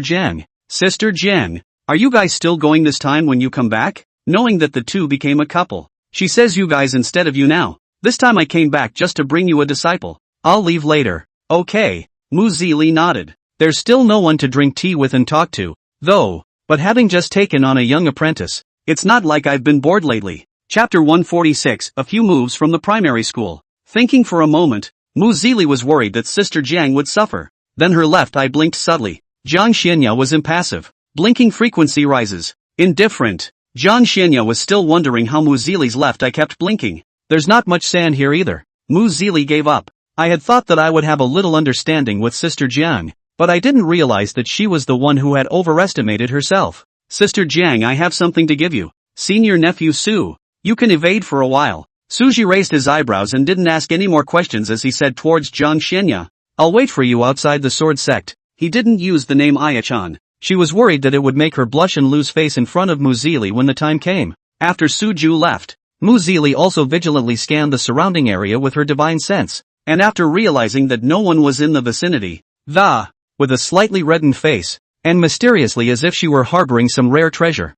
Jiang. Sister Jiang, are you guys still going this time when you come back? Knowing that the two became a couple. She says you guys instead of you now. This time I came back just to bring you a disciple. I'll leave later. Okay. Mu Zili nodded. There's still no one to drink tea with and talk to, though, but having just taken on a young apprentice, it's not like I've been bored lately. Chapter 146, a few moves from the primary school. Thinking for a moment, Mu Zili was worried that Sister Jiang would suffer. Then her left eye blinked subtly. Jiang Xianya was impassive. Blinking frequency rises. Indifferent. Jiang Xianya was still wondering how Mu Zili's left eye kept blinking. There's not much sand here either. Mu Zili gave up. I had thought that I would have a little understanding with Sister Jiang, but I didn't realize that she was the one who had overestimated herself. Sister Jiang, I have something to give you. Senior nephew Su, you can evade for a while. Suji raised his eyebrows and didn't ask any more questions as he said towards Jiang Xianya. I'll wait for you outside the sword sect. He didn't use the name Ayachan. She was worried that it would make her blush and lose face in front of Mu Zili when the time came. After Suju left, Mu Zili also vigilantly scanned the surrounding area with her divine sense, and after realizing that no one was in the vicinity, with a slightly reddened face, and mysteriously as if she were harboring some rare treasure,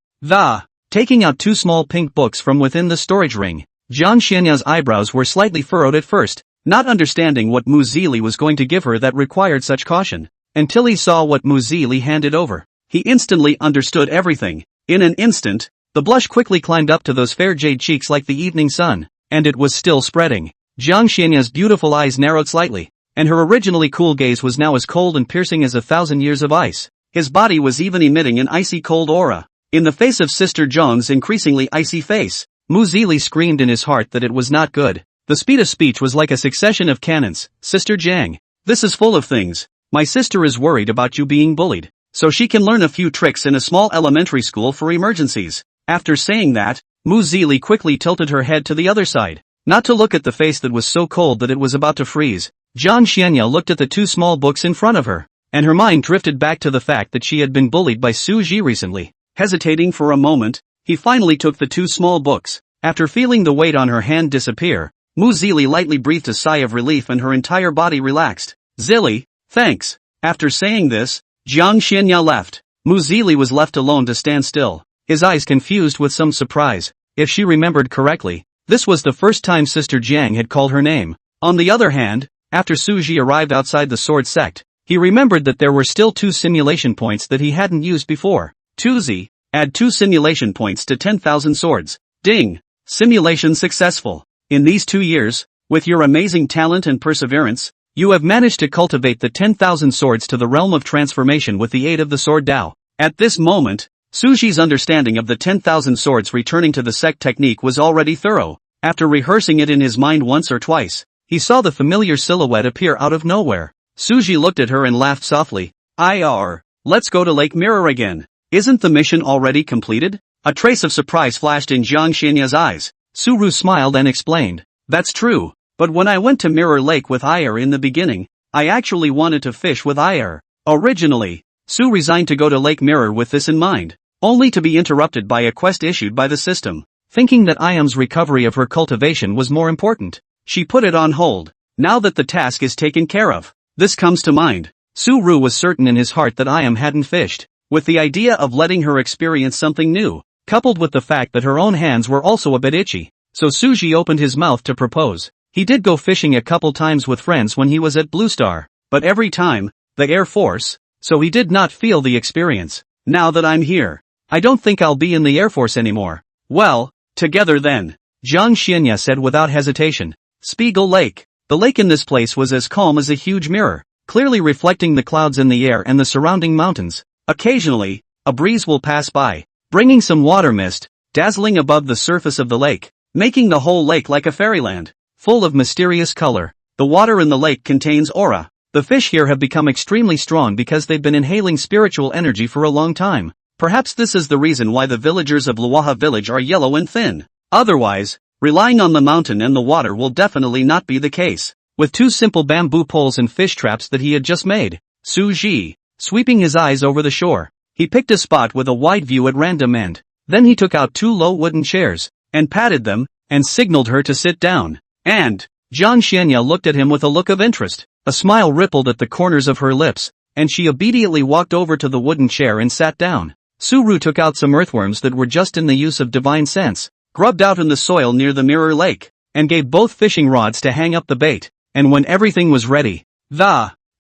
taking out 2 small pink books from within the storage ring. Jiang Xianya's eyebrows were slightly furrowed at first, not understanding what Mu Zili was going to give her that required such caution. Until he saw what Mu Zili handed over, he instantly understood everything. In an instant, the blush quickly climbed up to those fair jade cheeks like the evening sun, and it was still spreading. Jiang Xianya's beautiful eyes narrowed slightly, and her originally cool gaze was now as cold and piercing as 1,000 years of ice. His body was even emitting an icy cold aura. In the face of Sister Jiang's increasingly icy face, Mu Zili screamed in his heart that it was not good. The speed of speech was like a succession of cannons. Sister Jiang, this is full of things. My sister is worried about you being bullied, so she can learn a few tricks in a small elementary school for emergencies. After saying that, Mu Zili quickly tilted her head to the other side, not to look at the face that was so cold that it was about to freeze. Jiang Xianya looked at the 2 small books in front of her, and her mind drifted back to the fact that she had been bullied by Su Ji recently. Hesitating for a moment, he finally took the 2 small books. After feeling the weight on her hand disappear, Mu Zili lightly breathed a sigh of relief and her entire body relaxed. Zili, thanks. After saying this, Jiang Xianya left. Mu Zili was left alone to stand still, his eyes confused with some surprise. If she remembered correctly, this was the first time Sister Jiang had called her name. On the other hand, after Suji arrived outside the sword sect, he remembered that there were still 2 simulation points that he hadn't used before. 2Z, add 2 simulation points to 10,000 swords. Ding! Simulation successful. In these 2 years, with your amazing talent and perseverance, you have managed to cultivate the 10,000 swords to the realm of transformation with the aid of the sword Dao. At this moment, Suji's understanding of the 10,000 swords returning to the sect technique was already thorough. After rehearsing it in his mind once or twice, he saw the familiar silhouette appear out of nowhere. Suji looked at her and laughed softly. Let's go to Lake Mirror again. Isn't the mission already completed? A trace of surprise flashed in Jiang Xianya's eyes. Suru smiled and explained. That's true, but when I went to Mirror Lake with Ayer in the beginning, I actually wanted to fish with Ayer. Originally, Su resigned to go to Lake Mirror with this in mind, only to be interrupted by a quest issued by the system. Thinking that Ayam's recovery of her cultivation was more important, she put it on hold. Now that the task is taken care of, this comes to mind. Su-ru was certain in his heart that Ayam hadn't fished. With the idea of letting her experience something new, coupled with the fact that her own hands were also a bit itchy, so Suji opened his mouth to propose. He did go fishing a couple times with friends when he was at Blue Star, but every time, the Air Force, so he did not feel the experience. Now that I'm here, I don't think I'll be in the Air Force anymore. Well, together then, Jiang Xianya said without hesitation. Spiegel Lake. The lake in this place was as calm as a huge mirror, clearly reflecting the clouds in the air and the surrounding mountains. Occasionally, a breeze will pass by, bringing some water mist, dazzling above the surface of the lake, making the whole lake like a fairyland, full of mysterious color. The water in the lake contains aura. The fish here have become extremely strong because they've been inhaling spiritual energy for a long time. Perhaps this is the reason why the villagers of Luaha village are yellow and thin. Otherwise, relying on the mountain and the water will definitely not be the case. With two simple bamboo poles and fish traps that he had just made, Su Ji, sweeping his eyes over the shore, he picked a spot with a wide view at random and then he took out two low wooden chairs, and patted them, and signaled her to sit down. And Jiang Xianya looked at him with a look of interest. A smile rippled at the corners of her lips, and she obediently walked over to the wooden chair and sat down. Su-ru took out some earthworms that were just in the use of divine sense, grubbed out in the soil near the mirror lake, and gave both fishing rods to hang up the bait. And when everything was ready,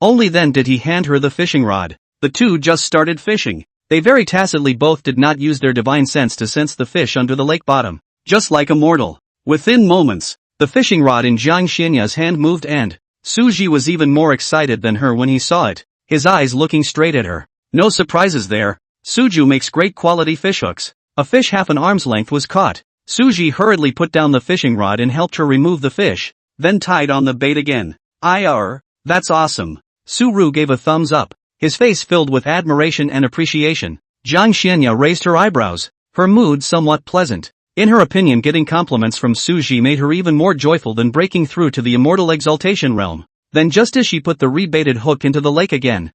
only then did he hand her the fishing rod. The two just started fishing. They very tacitly both did not use their divine sense to sense the fish under the lake bottom. Just like a mortal. Within moments, the fishing rod in Jiang Xianya's hand moved and Suji was even more excited than her when he saw it, his eyes looking straight at her. No surprises there. Suju makes great quality fishhooks. A fish half an arm's length was caught. Suji hurriedly put down the fishing rod and helped her remove the fish, then tied on the bait again. That's awesome. Su-ru gave a thumbs up, his face filled with admiration and appreciation. Jiang Xianya raised her eyebrows, her mood somewhat pleasant. In her opinion, getting compliments from Suji made her even more joyful than breaking through to the immortal exaltation realm. Then just as she put the rebaited hook into the lake again,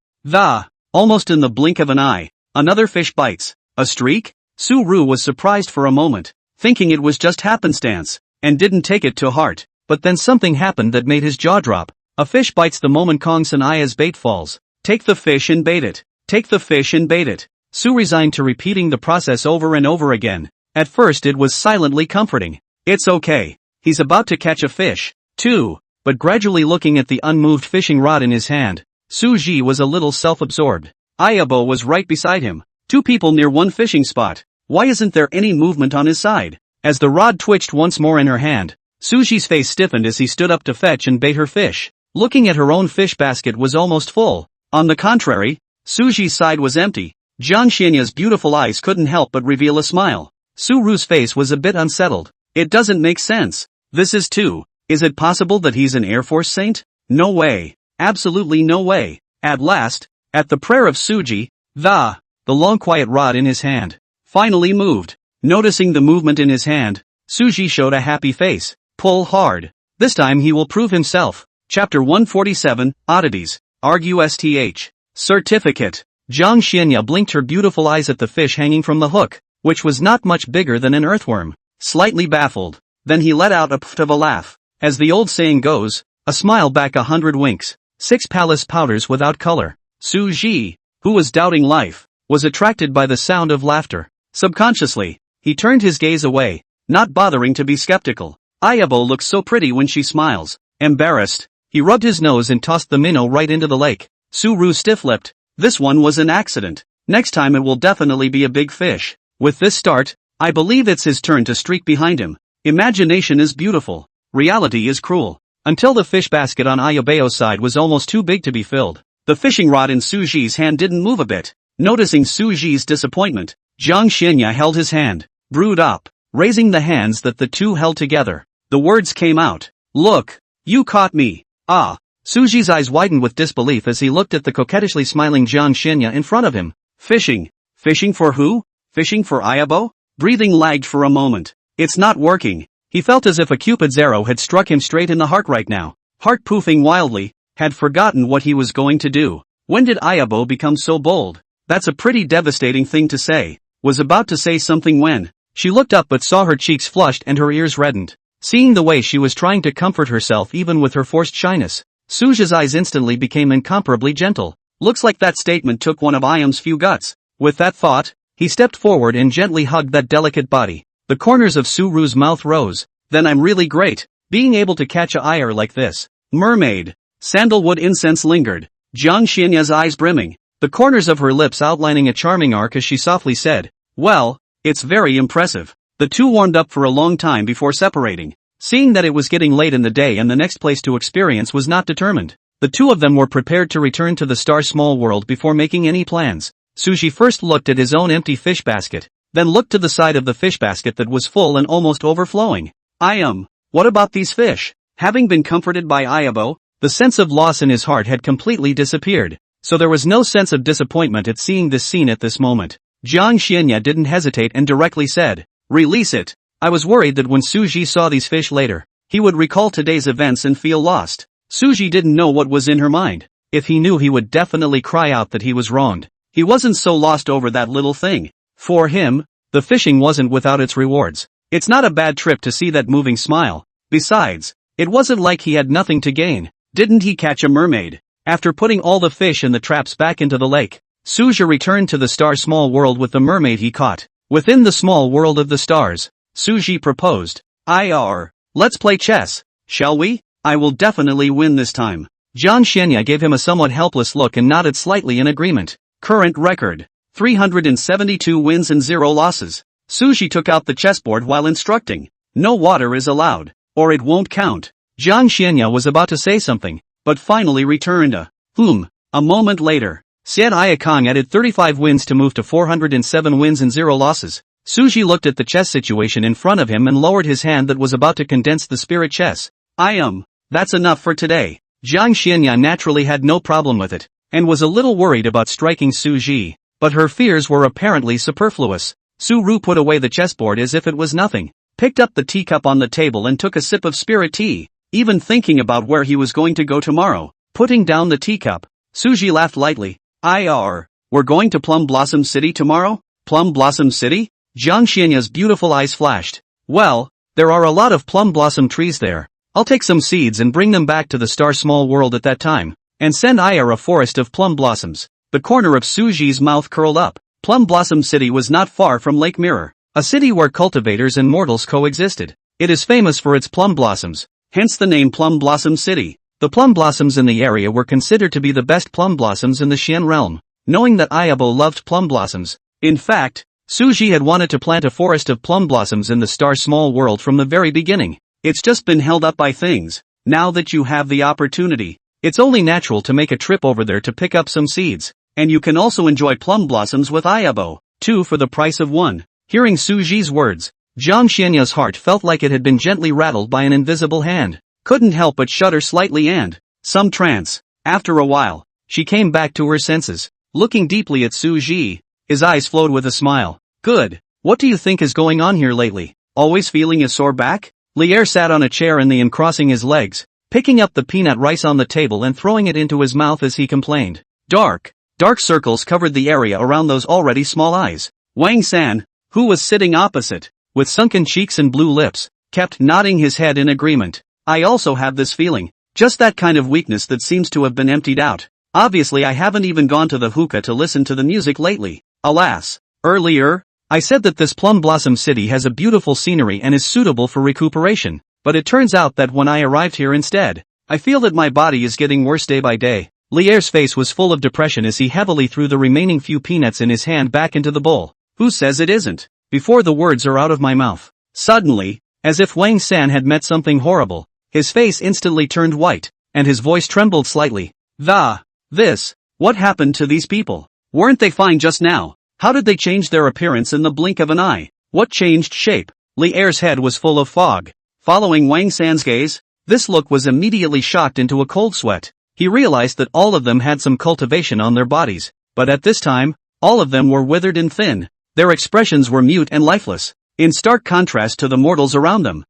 almost in the blink of an eye, another fish bites. A streak? Su-ru was surprised for a moment, thinking it was just happenstance, and didn't take it to heart. But then something happened that made his jaw drop. A fish bites the moment Kong Sanaya's bait falls. Take the fish and bait it. Take the fish and bait it. Su resigned to repeating the process over and over again. At first it was silently comforting. It's okay. He's about to catch a fish, too. But gradually looking at the unmoved fishing rod in his hand, Suji was a little self-absorbed. Ayabo was right beside him. Two people near one fishing spot. Why isn't there any movement on his side? As the rod twitched once more in her hand, Suji's face stiffened as he stood up to fetch and bait her fish. Looking at her own fish basket was almost full. On the contrary, Suji's side was empty. Jiang Xianya's beautiful eyes couldn't help but reveal a smile. Su-ru's face was a bit unsettled. It doesn't make sense. This is too. Is it possible that he's an Air Force saint? No way. Absolutely no way. At last, at the prayer of Suji, the long quiet rod in his hand finally moved. Noticing the movement in his hand, Suji showed a happy face. Pull hard. This time he will prove himself. Chapter 147, Oddities. Argusth. Certificate. Jiang Xianya blinked her beautiful eyes at the fish hanging from the hook, which was not much bigger than an earthworm. Slightly baffled, then he let out a pft of a laugh. As the old saying goes, a smile back 100 winks. 6 palace powders without color. Su Ji, who was doubting life, was attracted by the sound of laughter. Subconsciously, he turned his gaze away, not bothering to be skeptical. Ayabo looks so pretty when she smiles. Embarrassed, he rubbed his nose and tossed the minnow right into the lake. Su-ru stiff-lipped. This one was an accident. Next time it will definitely be a big fish. With this start, I believe it's his turn to streak behind him. Imagination is beautiful. Reality is cruel. Until the fish basket on Ayabeo's side was almost too big to be filled. The fishing rod in Suji's hand didn't move a bit. Noticing Suji's disappointment, Jiang Xianya held his hand, brewed up, raising the hands that the two held together. The words came out. Look, you caught me. Ah. Suji's eyes widened with disbelief as he looked at the coquettishly smiling Jiang Xianya in front of him. Fishing? Fishing for who? Fishing for Ayabo? Breathing lagged for a moment. It's not working. He felt as if a Cupid's arrow had struck him straight in the heart right now. Heart poofing wildly, had forgotten what he was going to do. When did Ayabo become so bold? That's a pretty devastating thing to say. Was about to say something when she looked up but saw her cheeks flushed and her ears reddened. Seeing the way she was trying to comfort herself even with her forced shyness, Suja's eyes instantly became incomparably gentle. Looks like that statement took one of Iam's few guts. With that thought, he stepped forward and gently hugged that delicate body. The corners of Suru's mouth rose. Then I'm really great, being able to catch a ire like this. Mermaid. Sandalwood incense lingered, Jiang Xianya's eyes brimming, the corners of her lips outlining a charming arc as she softly said, well, it's very impressive. The two warmed up for a long time before separating. Seeing that it was getting late in the day and the next place to experience was not determined, the two of them were prepared to return to the Star Small World before making any plans. Suji first looked at his own empty fish basket, then looked to the side of the fish basket that was full and almost overflowing. What about these fish? Having been comforted by Ayabo, the sense of loss in his heart had completely disappeared, so there was no sense of disappointment at seeing this scene at this moment. Jiang Xianya didn't hesitate and directly said, release it. I was worried that when Suji saw these fish later, he would recall today's events and feel lost. Suji didn't know what was in her mind. If he knew, he would definitely cry out that he was wronged. He wasn't so lost over that little thing. For him, the fishing wasn't without its rewards. It's not a bad trip to see that moving smile. Besides, it wasn't like he had nothing to gain. Didn't he catch a mermaid? After putting all the fish and the traps back into the lake, Suja returned to the Star Small World with the mermaid he caught. Within the small world of the stars, Suji proposed, let's play chess, shall we? I will definitely win this time. Jiang Xianya gave him a somewhat helpless look and nodded slightly in agreement. Current record, 372 wins and 0 losses. Suji took out the chessboard while instructing. No water is allowed, or it won't count. Jiang Xianya was about to say something, but finally returned a moment later. Xian Ayakong added 35 wins to move to 407 wins and 0 losses. Suji looked at the chess situation in front of him and lowered his hand that was about to condense the spirit chess. That's enough for today. Jiang Xianya naturally had no problem with it, and was a little worried about striking Suji, but her fears were apparently superfluous. Su-Ru put away the chessboard as if it was nothing, picked up the teacup on the table and took a sip of spirit tea, even thinking about where he was going to go tomorrow. Putting down the teacup, Suji laughed lightly. We're going to Plum Blossom City tomorrow? Plum Blossom City? Jiang Xianya's beautiful eyes flashed. Well, there are a lot of plum blossom trees there. I'll take some seeds and bring them back to the Star Small World at that time, and send a forest of plum blossoms. The corner of Suji's mouth curled up. Plum Blossom City was not far from Lake Mirror, a city where cultivators and mortals coexisted. It is famous for its plum blossoms, hence the name Plum Blossom City. The plum blossoms in the area were considered to be the best plum blossoms in the Xian realm. Knowing that Ayabo loved plum blossoms, in fact, Suji had wanted to plant a forest of plum blossoms in the Star Small World from the very beginning. It's just been held up by things. Now that you have the opportunity, it's only natural to make a trip over there to pick up some seeds. And you can also enjoy plum blossoms with Ayabo, 2 for the price of 1. Hearing Suji's words, Jiang Xianya's heart felt like it had been gently rattled by an invisible hand. Couldn't help but shudder slightly and some trance. After a while, she came back to her senses. Looking deeply at Suji, his eyes flowed with a smile. Good. What do you think is going on here lately? Always feeling a sore back? Lier sat on a chair in the end, crossing his legs, picking up the peanut rice on the table and throwing it into his mouth as he complained. Dark circles covered the area around those already small eyes. Wang San, who was sitting opposite, with sunken cheeks and blue lips, kept nodding his head in agreement. I also have this feeling, just that kind of weakness that seems to have been emptied out. Obviously I haven't even gone to the hookah to listen to the music lately. Alas, earlier, I said that this Plum Blossom City has a beautiful scenery and is suitable for recuperation, but it turns out that when I arrived here instead, I feel that my body is getting worse day by day. Lier's face was full of depression as he heavily threw the remaining few peanuts in his hand back into the bowl. Who says it isn't? Before the words are out of my mouth. Suddenly, as if Wang San had met something horrible, his face instantly turned white, and his voice trembled slightly. What happened to these people? Weren't they fine just now? How did they change their appearance in the blink of an eye? What changed shape? Lier's head was full of fog. Following Wang San's gaze, this look was immediately shocked into a cold sweat. He realized that all of them had some cultivation on their bodies, but at this time, all of them were withered and thin. Their expressions were mute and lifeless, in stark contrast to the mortals around them.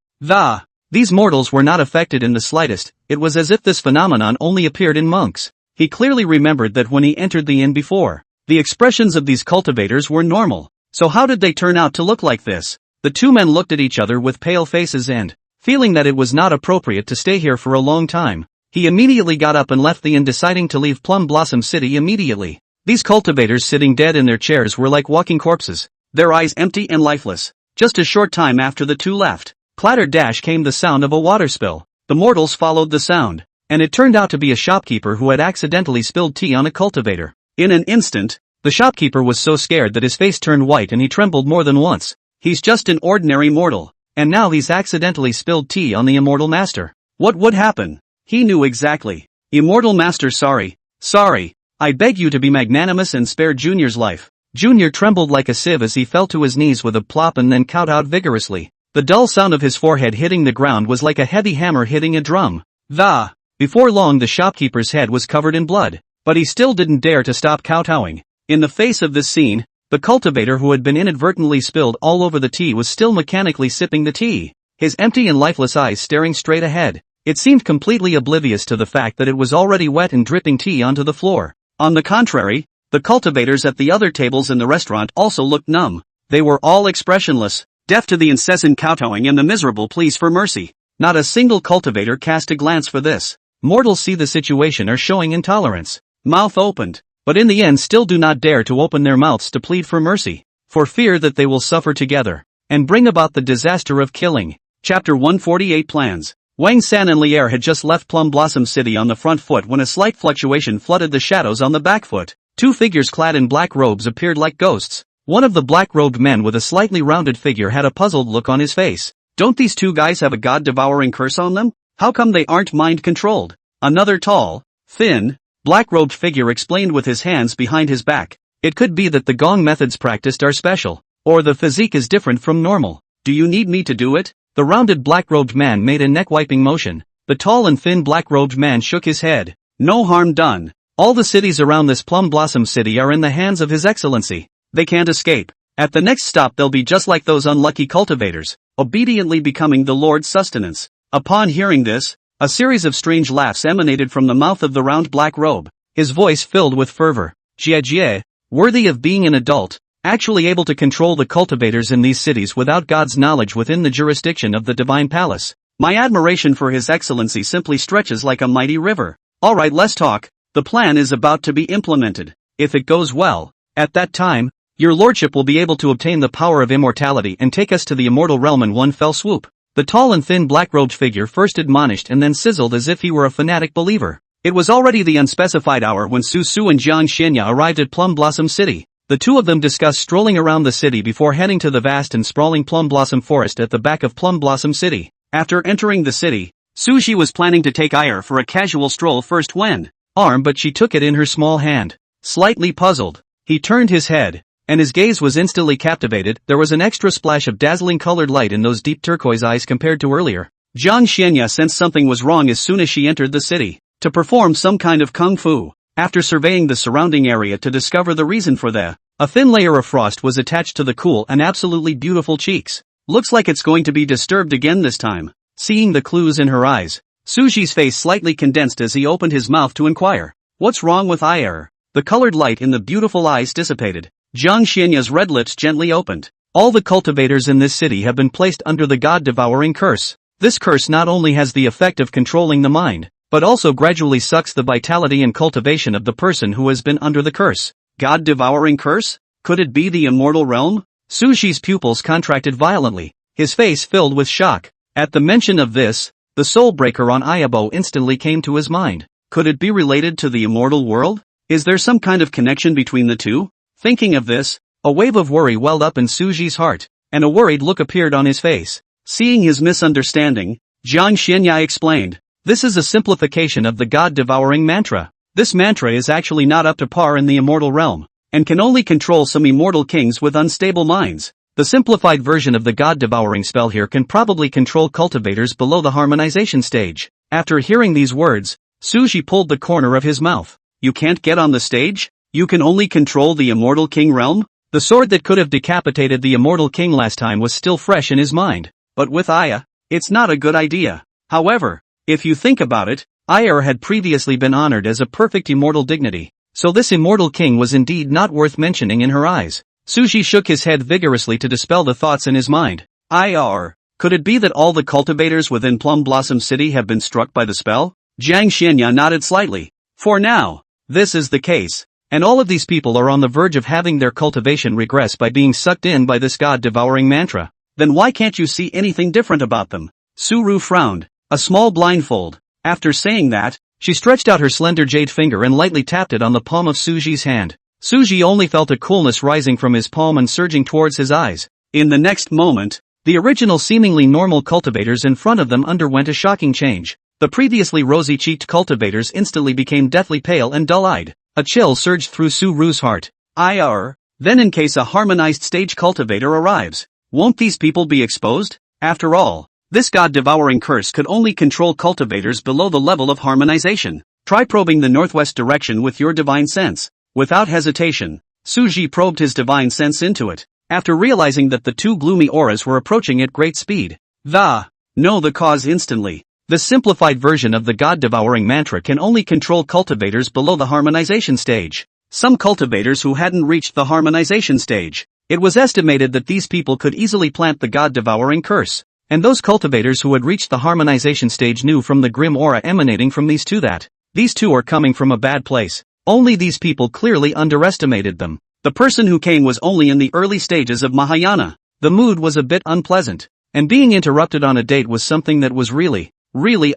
These mortals were not affected in the slightest. It was as if this phenomenon only appeared in monks. He clearly remembered that when he entered the inn before, the expressions of these cultivators were normal. So how did they turn out to look like this? The two men looked at each other with pale faces and Feeling that it was not appropriate to stay here for a long time, he immediately got up and left the inn, deciding to leave Plum Blossom City immediately. These cultivators sitting dead in their chairs were like walking corpses, their eyes empty and lifeless. Just a short time after the two left, clatter-dash came the sound of a water spill. The mortals followed the sound, and it turned out to be a shopkeeper who had accidentally spilled tea on a cultivator. In an instant, the shopkeeper was so scared that his face turned white and he trembled more than once. He's just an ordinary mortal, and now he's accidentally spilled tea on the immortal master. What would happen? He knew exactly. Immortal master, sorry. I beg you to be magnanimous and spare Junior's life. Junior trembled like a sieve as he fell to his knees with a plop and then kowtowed vigorously. The dull sound of his forehead hitting the ground was like a heavy hammer hitting a drum. Before long the shopkeeper's head was covered in blood, but he still didn't dare to stop kowtowing. In the face of this scene, the cultivator who had been inadvertently spilled all over the tea was still mechanically sipping the tea, his empty and lifeless eyes staring straight ahead. It seemed completely oblivious to the fact that it was already wet and dripping tea onto the floor. On the contrary, the cultivators at the other tables in the restaurant also looked numb. They were all expressionless, deaf to the incessant kowtowing and the miserable pleas for mercy. Not a single cultivator cast a glance for this. Mortals see the situation are showing intolerance. Mouth opened, but in the end still do not dare to open their mouths to plead for mercy, for fear that they will suffer together, and bring about the disaster of killing. Chapter 148 Plans. Wang San and Lier had just left Plum Blossom City on the front foot when a slight fluctuation flooded the shadows on the back foot. Two figures clad in black robes appeared like ghosts. One of the black-robed men with a slightly rounded figure had a puzzled look on his face. Don't these two guys have a god-devouring curse on them? How come they aren't mind-controlled? Another tall, thin, black-robed figure explained with his hands behind his back. It could be that the gong methods practiced are special, or the physique is different from normal. Do you need me to do it? The rounded black-robed man made a neck-wiping motion. The tall and thin black-robed man shook his head. No harm done. All the cities around this Plum Blossom City are in the hands of His Excellency. They can't escape. At the next stop they'll be just like those unlucky cultivators, obediently becoming the Lord's sustenance. Upon hearing this, a series of strange laughs emanated from the mouth of the round black robe. His voice filled with fervor. Jie, worthy of being an adult, actually able to control the cultivators in these cities without God's knowledge within the jurisdiction of the Divine Palace. My admiration for His Excellency simply stretches like a mighty river. Alright, let's talk. The plan is about to be implemented. If it goes well, at that time, your lordship will be able to obtain the power of immortality and take us to the immortal realm in one fell swoop. The tall and thin black-robed figure first admonished and then sizzled as if he were a fanatic believer. It was already the unspecified hour when Su Su and Jiang Xianya arrived at Plum Blossom City. The two of them discussed strolling around the city before heading to the vast and sprawling Plum Blossom Forest at the back of Plum Blossom City. After entering the city, Suji was planning to take Ire for a casual stroll first when arm, but she took it in her small hand. Slightly puzzled, he turned his head, and his gaze was instantly captivated. There was an extra splash of dazzling colored light in those deep turquoise eyes compared to earlier. Jiang Xianya sensed something was wrong as soon as she entered the city, to perform some kind of kung fu. After surveying the surrounding area to discover the reason for a thin layer of frost was attached to the cool and absolutely beautiful cheeks. Looks like it's going to be disturbed again this time. Seeing the clues in her eyes, Suji's face slightly condensed as he opened his mouth to inquire. What's wrong with Ire? The colored light in the beautiful eyes dissipated. Jiang Xianya's red lips gently opened. All the cultivators in this city have been placed under the god-devouring curse. This curse not only has the effect of controlling the mind, but also gradually sucks the vitality and cultivation of the person who has been under the curse. God-devouring curse? Could it be the immortal realm? Sushi's pupils contracted violently, his face filled with shock. At the mention of this, the soul breaker on Ayabo instantly came to his mind. Could it be related to the immortal world? Is there some kind of connection between the two? Thinking of this, a wave of worry welled up in Suji's heart, and a worried look appeared on his face. Seeing his misunderstanding, Jiang Xianya explained, this is a simplification of the god-devouring mantra. This mantra is actually not up to par in the immortal realm, and can only control some immortal kings with unstable minds. The simplified version of the god-devouring spell here can probably control cultivators below the harmonization stage. After hearing these words, Suji pulled the corner of his mouth. You can't get on the stage? You can only control the immortal king realm? The sword that could have decapitated the immortal king last time was still fresh in his mind. But with Aya, it's not a good idea. However, if you think about it, Aya had previously been honored as a perfect immortal dignity, so this immortal king was indeed not worth mentioning in her eyes. Suji shook his head vigorously to dispel the thoughts in his mind. Aya, Could it be that all the cultivators within Plum Blossom City have been struck by the spell? Jiang Xianya nodded slightly. For now, this is the case. And all of these people are on the verge of having their cultivation regress by being sucked in by this god-devouring mantra. Then why can't you see anything different about them? Su Ru frowned. A small blindfold. After saying that, she stretched out her slender jade finger and lightly tapped it on the palm of Suji's hand. Suji only felt a coolness rising from his palm and surging towards his eyes. In the next moment, the original seemingly normal cultivators in front of them underwent a shocking change. The previously rosy-cheeked cultivators instantly became deathly pale and dull-eyed. A chill surged through Su Ru's heart. Then in case a harmonized stage cultivator arrives, won't these people be exposed? After all, this god-devouring curse could only control cultivators below the level of harmonization. Try probing the northwest direction with your divine sense. Without hesitation, Suji probed his divine sense into it. After realizing that the two gloomy auras were approaching at great speed, know the cause instantly. The simplified version of the god-devouring mantra can only control cultivators below the harmonization stage. Some cultivators who hadn't reached the harmonization stage. It was estimated that these people could easily plant the god-devouring curse. And those cultivators who had reached the harmonization stage knew from the grim aura emanating from these two that these two are coming from a bad place. Only these people clearly underestimated them. The person who came was only in the early stages of Mahayana. The mood was a bit unpleasant, and being interrupted on a date was something that was really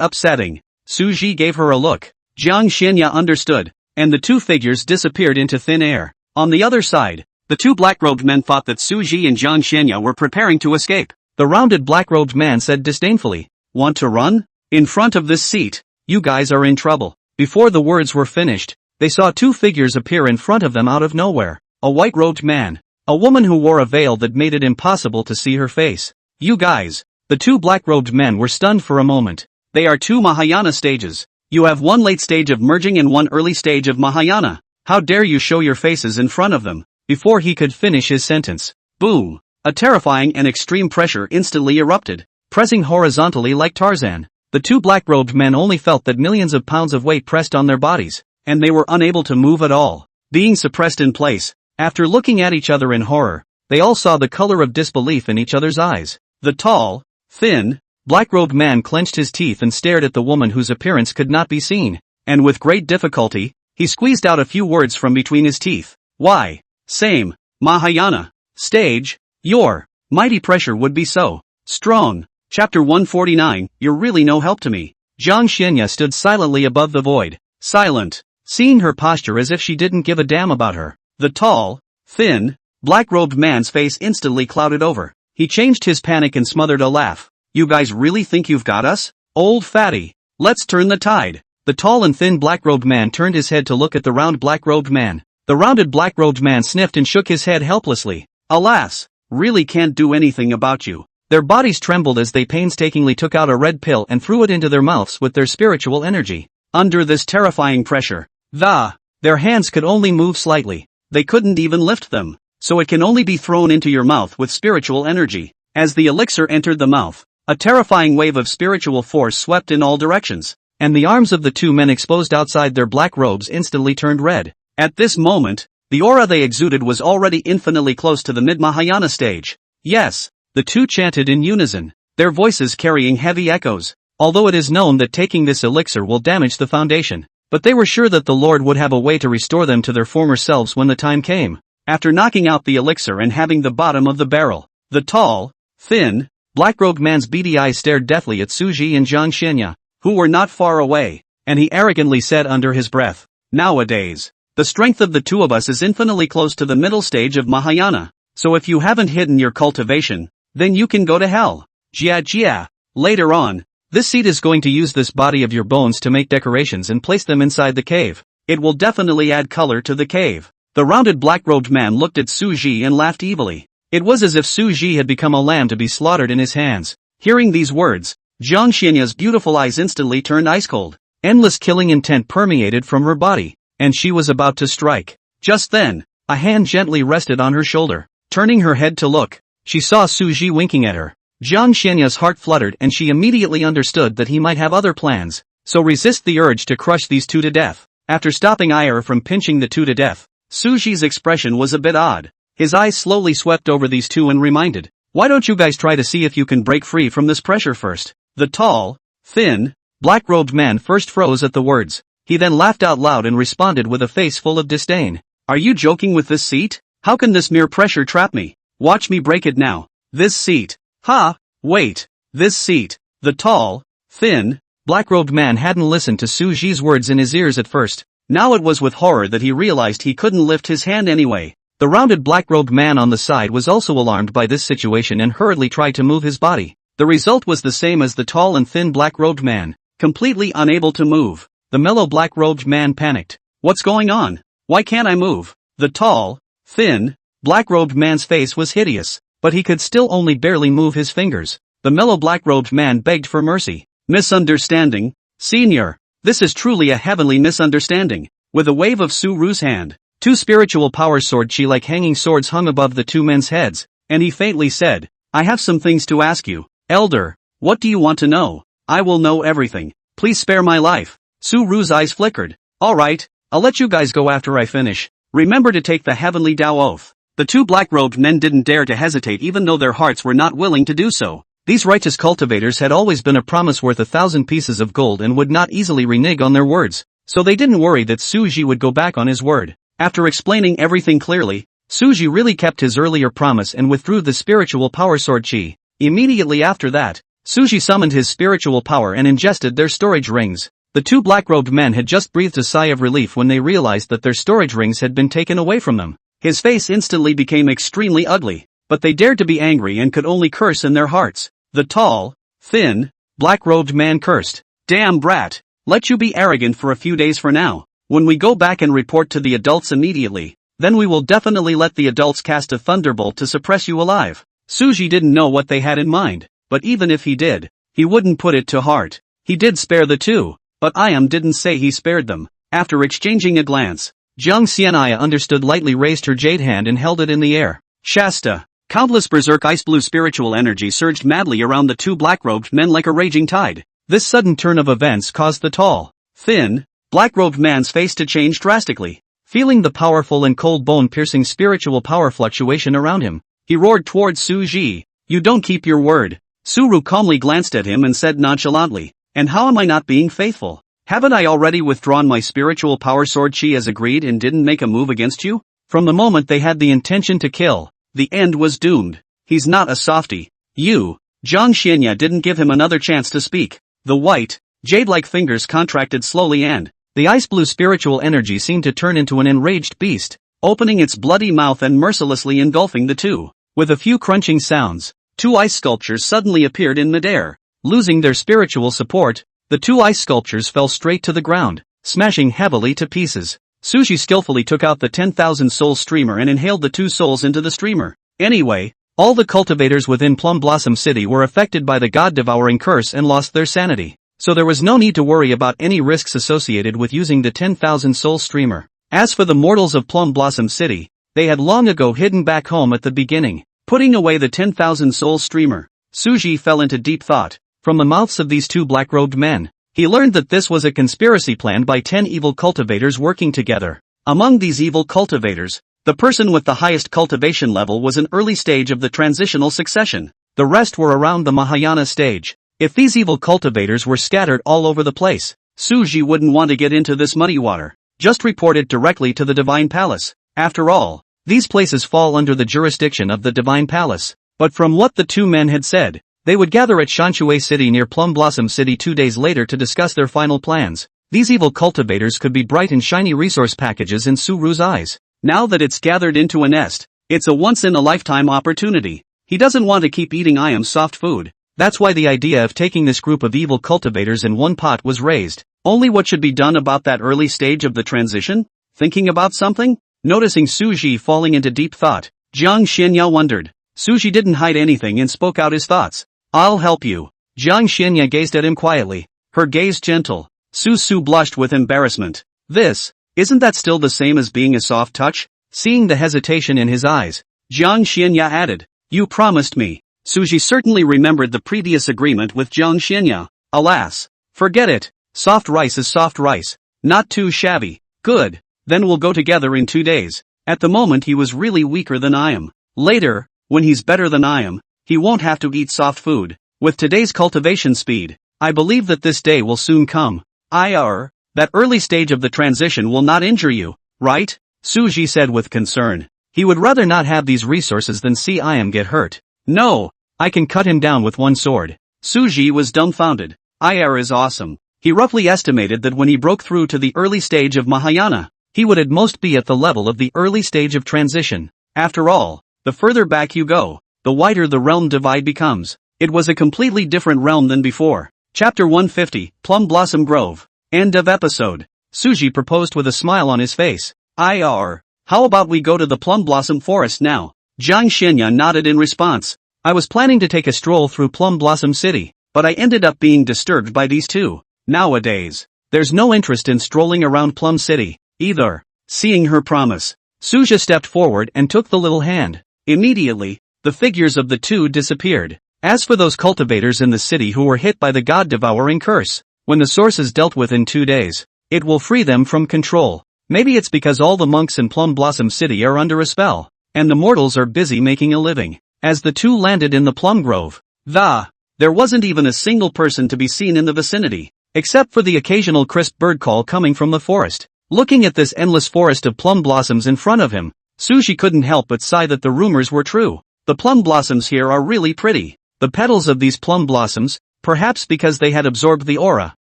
upsetting. Suji gave her a look. Jiang Xianya understood, and the two figures disappeared into thin air. On the other side, the two black-robed men thought that Suji and Jiang Xianya were preparing to escape. The rounded black-robed man said disdainfully, "Want to run? In front of this seat, you guys are in trouble." Before the words were finished, they saw two figures appear in front of them out of nowhere. A white-robed man. A woman who wore a veil that made it impossible to see her face. You guys. The two black-robed men were stunned for a moment. They are two Mahayana stages. You have one late stage of merging and one early stage of Mahayana. How dare you show your faces in front of them? Before he could finish his sentence, boom! A terrifying and extreme pressure instantly erupted, pressing horizontally like Tarzan. The two black-robed men only felt that millions of pounds of weight pressed on their bodies, and they were unable to move at all, being suppressed in place. After looking at each other in horror, they all saw the color of disbelief in each other's eyes. The tall, thin, black-robed man clenched his teeth and stared at the woman whose appearance could not be seen, and with great difficulty, he squeezed out a few words from between his teeth. Why? Same, Mahayana. Stage, your mighty pressure would be so strong. Chapter 149, You're really no help to me. Jiang Xianya stood silently above the void, silent, seeing her posture as if she didn't give a damn about her. The tall, thin, black-robed man's face instantly clouded over. He changed his panic and smothered a laugh. You guys really think you've got us? Old fatty. Let's turn the tide. The tall and thin black-robed man turned his head to look at the round black-robed man. The rounded black-robed man sniffed and shook his head helplessly. Alas, really can't do anything about you. Their bodies trembled as they painstakingly took out a red pill and threw it into their mouths with their spiritual energy. Under this terrifying pressure, their hands could only move slightly. They couldn't even lift them, so it can only be thrown into your mouth with spiritual energy. As the elixir entered the mouth, a terrifying wave of spiritual force swept in all directions, and the arms of the two men exposed outside their black robes instantly turned red. At this moment, the aura they exuded was already infinitely close to the mid-Mahayana stage. Yes, the two chanted in unison, their voices carrying heavy echoes. Although it is known that taking this elixir will damage the foundation, but they were sure that the Lord would have a way to restore them to their former selves when the time came. After knocking out the elixir and having the bottom of the barrel, the tall, thin, black-robed man's beady eyes stared deathly at Suji and Jiang Xianya, who were not far away, and he arrogantly said under his breath, Nowadays, the strength of the two of us is infinitely close to the middle stage of Mahayana, so if you haven't hidden your cultivation, then you can go to hell. Jia. Later on, this seed is going to use this body of your bones to make decorations and place them inside the cave. It will definitely add color to the cave. The rounded black-robed man looked at Suji and laughed evilly. It was as if Suji had become a lamb to be slaughtered in his hands. Hearing these words, Jiang Xianya's beautiful eyes instantly turned ice-cold. Endless killing intent permeated from her body, and she was about to strike. Just then, a hand gently rested on her shoulder. Turning her head to look, she saw Suji winking at her. Jiang Xianya's heart fluttered and she immediately understood that he might have other plans, so resist the urge to crush these two to death. After stopping ire from pinching the two to death, Suji's expression was a bit odd. His eyes slowly swept over these two and reminded, Why don't you guys try to see if you can break free from this pressure first? The tall, thin, black-robed man first froze at the words. He then laughed out loud and responded with a face full of disdain. Are you joking with this seat? How can this mere pressure trap me? Watch me break it now. This seat. Ha! Wait. This seat. The tall, thin, black-robed man hadn't listened to Su Ji's words in his ears at first. Now it was with horror that he realized he couldn't lift his hand anyway. The rounded black-robed man on the side was also alarmed by this situation and hurriedly tried to move his body. The result was the same as the tall and thin black-robed man, completely unable to move. The mellow black-robed man panicked. What's going on? Why can't I move? The tall, thin, black-robed man's face was hideous, but he could still only barely move his fingers. The mellow black-robed man begged for mercy. Misunderstanding, Senior. This is truly a heavenly misunderstanding. With a wave of Su Ru's hand, two spiritual power sword-chi like hanging swords hung above the two men's heads, and he faintly said, I have some things to ask you. Elder, what do you want to know? I will know everything. Please spare my life. Su Ru's eyes flickered. Alright, I'll let you guys go after I finish. Remember to take the heavenly Tao oath. The two black-robed men didn't dare to hesitate even though their hearts were not willing to do so. These righteous cultivators had always been a promise worth 1,000 pieces of gold and would not easily renege on their words, so they didn't worry that Su Ji would go back on his word. After explaining everything clearly, Su Ji really kept his earlier promise and withdrew the spiritual power sword chi. Immediately after that, Su Ji summoned his spiritual power and ingested their storage rings. The two black-robed men had just breathed a sigh of relief when they realized that their storage rings had been taken away from them. His face instantly became extremely ugly, but they dared to be angry and could only curse in their hearts. The tall, thin, black-robed man cursed. Damn brat! Let you be arrogant for a few days for now. When we go back and report to the adults immediately, then we will definitely let the adults cast a thunderbolt to suppress you alive. Su Ji didn't know what they had in mind, but even if he did, he wouldn't put it to heart. He did spare the two, but Iam didn't say he spared them. After exchanging a glance, Jiang Xianaya understood lightly raised her jade hand and held it in the air. Shasta. Countless berserk ice-blue spiritual energy surged madly around the two black-robed men like a raging tide. This sudden turn of events caused the tall, thin, black-robed man's face to change drastically. Feeling the powerful and cold bone-piercing spiritual power fluctuation around him, he roared towards Su Ji. You don't keep your word. Su Ru calmly glanced at him and said nonchalantly, and how am I not being faithful? Haven't I already withdrawn my spiritual power sword chi as agreed and didn't make a move against you? From the moment they had the intention to kill, the end was doomed. He's not a softie. You. Jiang Xianya didn't give him another chance to speak. The white, jade-like fingers contracted slowly and the ice-blue spiritual energy seemed to turn into an enraged beast, opening its bloody mouth and mercilessly engulfing the two. With a few crunching sounds, two ice sculptures suddenly appeared in midair. Losing their spiritual support, the two ice sculptures fell straight to the ground, smashing heavily to pieces. Su Ji skillfully took out the 10,000 soul streamer and inhaled the two souls into the streamer. Anyway, all the cultivators within Plum Blossom City were affected by the god-devouring curse and lost their sanity, so there was no need to worry about any risks associated with using the 10,000 soul streamer. As for the mortals of Plum Blossom City, they had long ago hidden back home at the beginning. Putting away the 10,000 soul streamer, Su Ji fell into deep thought. From the mouths of these two black-robed men, he learned that this was a conspiracy planned by 10 evil cultivators working together. Among these evil cultivators, the person with the highest cultivation level was an early stage of the transitional succession. The rest were around the Mahayana stage. If these evil cultivators were scattered all over the place, Su Ji wouldn't want to get into this muddy water. Just report it directly to the Divine Palace. After all, these places fall under the jurisdiction of the Divine Palace. But from what the two men had said, they would gather at Shanshui City near Plum Blossom City 2 days later to discuss their final plans. These evil cultivators could be bright and shiny resource packages in Su Ru's eyes. Now that it's gathered into a nest, it's a once-in-a-lifetime opportunity. He doesn't want to keep eating Iam's soft food. That's why the idea of taking this group of evil cultivators in one pot was raised. Only what should be done about that early stage of the transition? Thinking about something? Noticing Su Ji falling into deep thought, Jiang Xianya wondered. Su Ji didn't hide anything and spoke out his thoughts. I'll help you. Jiang Xianya gazed at him quietly, her gaze gentle. Su blushed with embarrassment. Isn't that still the same as being a soft touch? Seeing the hesitation in his eyes, Jiang Xianya added, you promised me. Su Ji certainly remembered the previous agreement with Jiang Xianya. Alas, forget it. Soft rice is soft rice. Not too shabby. Good. Then we'll go together in 2 days. At the moment he was really weaker than I am. Later, when he's better than I am, he won't have to eat soft food. With today's cultivation speed, I believe that this day will soon come. That early stage of the transition will not injure you, right? Suji said with concern. He would rather not have these resources than see Iam get hurt. No, I can cut him down with one sword. Suji was dumbfounded. Is awesome. He roughly estimated that when he broke through to the early stage of Mahayana, he would at most be at the level of the early stage of transition. After all, the further back you go, the wider the realm divide becomes. It was a completely different realm than before. Chapter 150, Plum Blossom Grove. End of episode. Suji proposed with a smile on his face. How about we go to the Plum Blossom Forest now? Jiang Xinya nodded in response. I was planning to take a stroll through Plum Blossom City, but I ended up being disturbed by these two. Nowadays, there's no interest in strolling around Plum City, either. Seeing her promise, Suja stepped forward and took the little hand. Immediately, the figures of the two disappeared. As for those cultivators in the city who were hit by the god-devouring curse, when the source is dealt with in 2 days, it will free them from control. Maybe it's because all the monks in Plum Blossom City are under a spell, and the mortals are busy making a living. As the two landed in the plum grove, there wasn't even a single person to be seen in the vicinity, except for the occasional crisp bird call coming from the forest. Looking at this endless forest of plum blossoms in front of him, Suji couldn't help but sigh that the rumors were true. The plum blossoms here are really pretty. The petals of these plum blossoms, perhaps because they had absorbed the aura,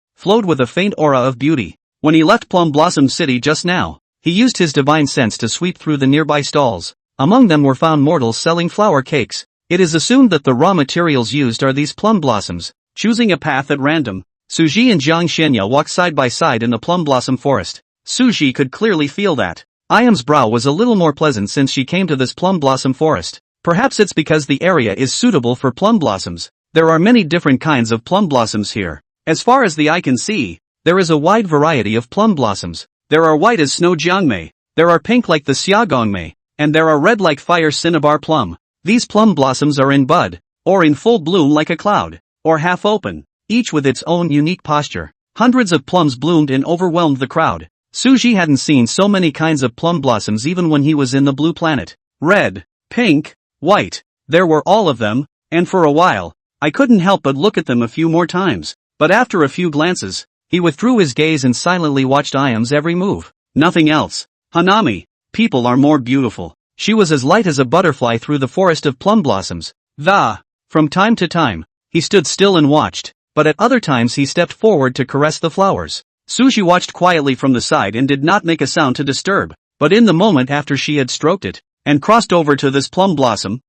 flowed with a faint aura of beauty. When he left Plum Blossom City just now, he used his divine sense to sweep through the nearby stalls. Among them were found mortals selling flower cakes. It is assumed that the raw materials used are these plum blossoms. Choosing a path at random, Suji and Jiang Xianya walked side by side in the plum blossom forest. Suji could clearly feel that Iam's brow was a little more pleasant since she came to this plum blossom forest. Perhaps it's because the area is suitable for plum blossoms. There are many different kinds of plum blossoms here. As far as the eye can see, there is a wide variety of plum blossoms. There are white as snow jiangmei, there are pink like the xiaogongmei, and there are red like fire cinnabar plum. These plum blossoms are in bud, or in full bloom like a cloud, or half open, each with its own unique posture. Hundreds of plums bloomed and overwhelmed the crowd. Suji hadn't seen so many kinds of plum blossoms even when he was in the blue planet. Red, pink, white, there were all of them, and for a while, I couldn't help but look at them a few more times. But after a few glances, he withdrew his gaze and silently watched Iam's every move. Nothing else. Hanami, people are more beautiful. She was as light as a butterfly through the forest of plum blossoms. From time to time, he stood still and watched, but at other times he stepped forward to caress the flowers. Suji watched quietly from the side and did not make a sound to disturb, but in the moment after she had stroked it, and crossed over to this plum blossom,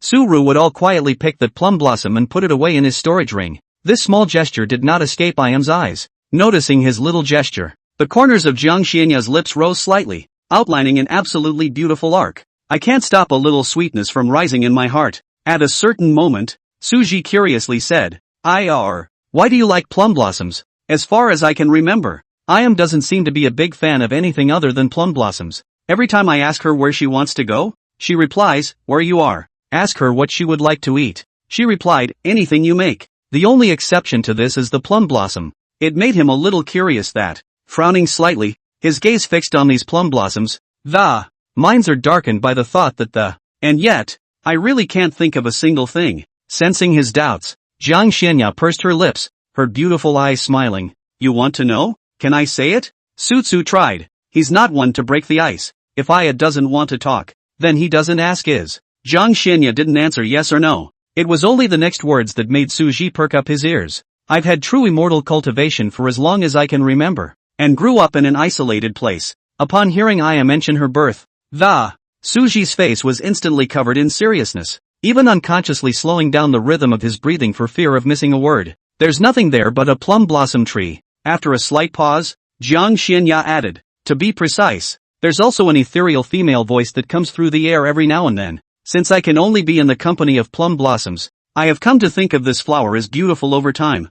Suru would all quietly pick that plum blossom and put it away in his storage ring. This small gesture did not escape Iam's eyes. Noticing his little gesture, the corners of Jiang Xianya's lips rose slightly, outlining an absolutely beautiful arc. I can't stop a little sweetness from rising in my heart. At a certain moment, Suji curiously said, why do you like plum blossoms? As far as I can remember, Iam doesn't seem to be a big fan of anything other than plum blossoms. Every time I ask her where she wants to go, she replies, where you are. Ask her what she would like to eat. She replied, anything you make. The only exception to this is the plum blossom. It made him a little curious that, frowning slightly, his gaze fixed on these plum blossoms. Minds are darkened by the thought that and yet, I really can't think of a single thing. Sensing his doubts, Jiang Xianya pursed her lips, her beautiful eyes smiling. You want to know? Can I say it? Sutsu tried. He's not one to break the ice. If Aya doesn't want to talk, then he doesn't ask is. Jiang Xianya didn't answer yes or no. It was only the next words that made Suji perk up his ears. I've had true immortal cultivation for as long as I can remember, and grew up in an isolated place. Upon hearing Aya mention her birth, Suji's face was instantly covered in seriousness, even unconsciously slowing down the rhythm of his breathing for fear of missing a word. There's nothing there but a plum blossom tree. After a slight pause, Jiang Xianya added, to be precise, there's also an ethereal female voice that comes through the air every now and then. Since I can only be in the company of plum blossoms, I have come to think of this flower as beautiful over time.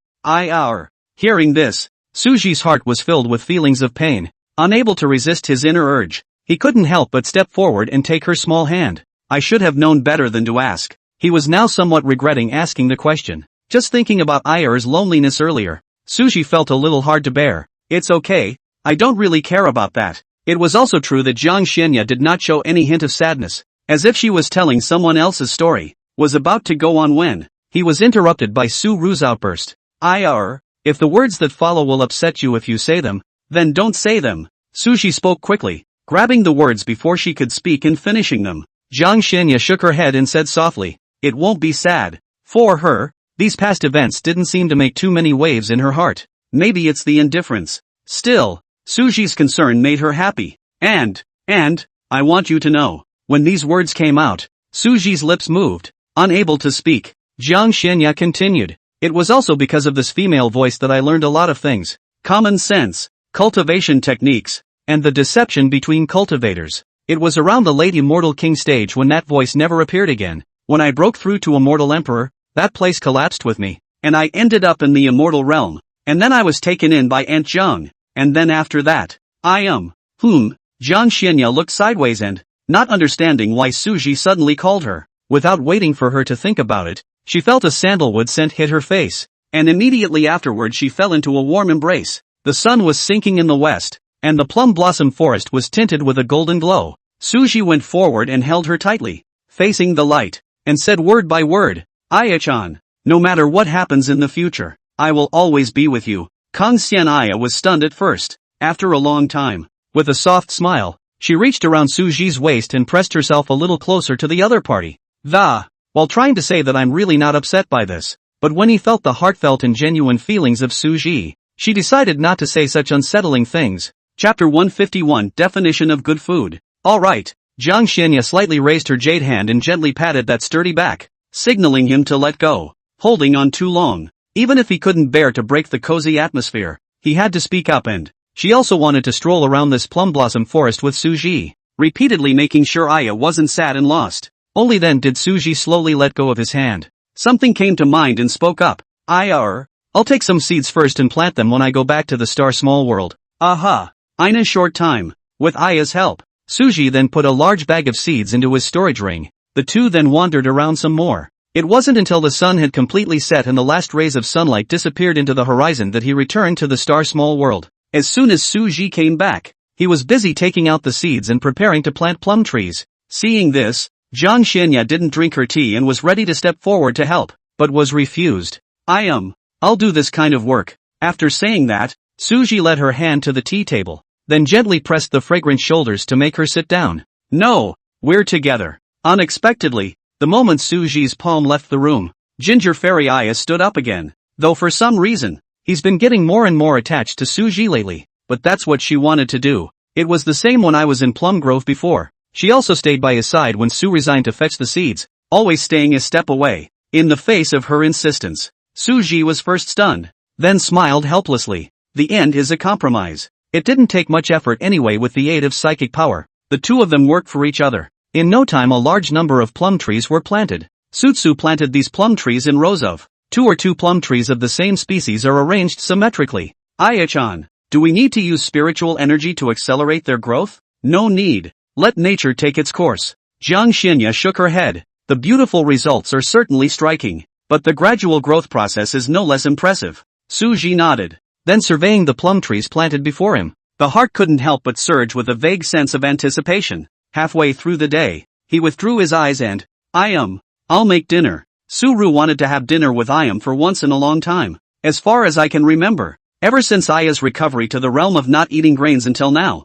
Hearing this, Suji's heart was filled with feelings of pain. Unable to resist his inner urge, he couldn't help but step forward and take her small hand. I should have known better than to ask. He was now somewhat regretting asking the question. Just thinking about Ayer's loneliness earlier, Suji felt a little hard to bear. It's okay, I don't really care about that. It was also true that Jiang Xianya did not show any hint of sadness, as if she was telling someone else's story. was about to go on when he was interrupted by Su Ru's outburst. If the words that follow will upset you if you say them, then don't say them. Suji spoke quickly, grabbing the words before she could speak and finishing them. Jiang Xianya shook her head and said softly, "It won't be sad." For her, these past events didn't seem to make too many waves in her heart. Maybe it's the indifference. Still, Suji's concern made her happy. And, I want you to know. When these words came out, Suji's lips moved, unable to speak. Jiang Xianya continued, "It was also because of this female voice that I learned a lot of things. Common sense, cultivation techniques, and the deception between cultivators. It was around the late Immortal King stage when that voice never appeared again. When I broke through to Immortal Emperor, that place collapsed with me, and I ended up in the Immortal Realm. And then I was taken in by Aunt Zhang, and then after that, Jiang Xianya looked sideways and, not understanding why Suji suddenly called her, without waiting for her to think about it, she felt a sandalwood scent hit her face, and immediately afterward she fell into a warm embrace. The sun was sinking in the west, and the plum blossom forest was tinted with a golden glow. Suji went forward and held her tightly, facing the light, and said word by word, "Aya-chan, no matter what happens in the future, I will always be with you." Kang Xian Aya was stunned at first. After a long time, with a soft smile, she reached around Suji's waist and pressed herself a little closer to the other party. While trying to say that I'm really not upset by this, but when he felt the heartfelt and genuine feelings of Suji, she decided not to say such unsettling things. Chapter 151 Definition of Good Food. Alright, Jiang Xianya slightly raised her jade hand and gently patted that sturdy back, signaling him to let go. Holding on too long. Even if he couldn't bear to break the cozy atmosphere, he had to speak up and, she also wanted to stroll around this plum blossom forest with Suji, repeatedly making sure Aya wasn't sad and lost. Only then did Suji slowly let go of his hand. Something came to mind and spoke up. I'll take some seeds first and plant them when I go back to the Star Small World. In a short time, with Aya's help, Suji then put a large bag of seeds into his storage ring. The two then wandered around some more. It wasn't until the sun had completely set and the last rays of sunlight disappeared into the horizon that he returned to the Star Small World. As soon as Suji came back, he was busy taking out the seeds and preparing to plant plum trees. Seeing this, Jiang Xianya didn't drink her tea and was ready to step forward to help, but was refused. I'll do this kind of work. After saying that, Suji led her hand to the tea table, then gently pressed the fragrant shoulders to make her sit down. No, we're together. Unexpectedly, the moment Suji's palm left the room, Ginger Fairy Aya stood up again. Though for some reason, he's been getting more and more attached to Suji lately, but that's what she wanted to do. It was the same when I was in Plum Grove before. She also stayed by his side when Su resigned to fetch the seeds, always staying a step away. In the face of her insistence, Suji was first stunned, then smiled helplessly. The end is a compromise. It didn't take much effort anyway. With the aid of psychic power, the two of them worked for each other. In no time a large number of plum trees were planted. Sutsu planted these plum trees in rows of 2 plum trees of the same species are arranged symmetrically. Aya-chan, do we need to use spiritual energy to accelerate their growth? No need. Let nature take its course. Jiang Xianya shook her head. The beautiful results are certainly striking, but the gradual growth process is no less impressive. Suji nodded. Then surveying the plum trees planted before him, the heart couldn't help but surge with a vague sense of anticipation. Halfway through the day, he withdrew his eyes and, I'll make dinner. Suru wanted to have dinner with Ayam for once in a long time. As far as I can remember, ever since Aya's recovery to the realm of not eating grains until now.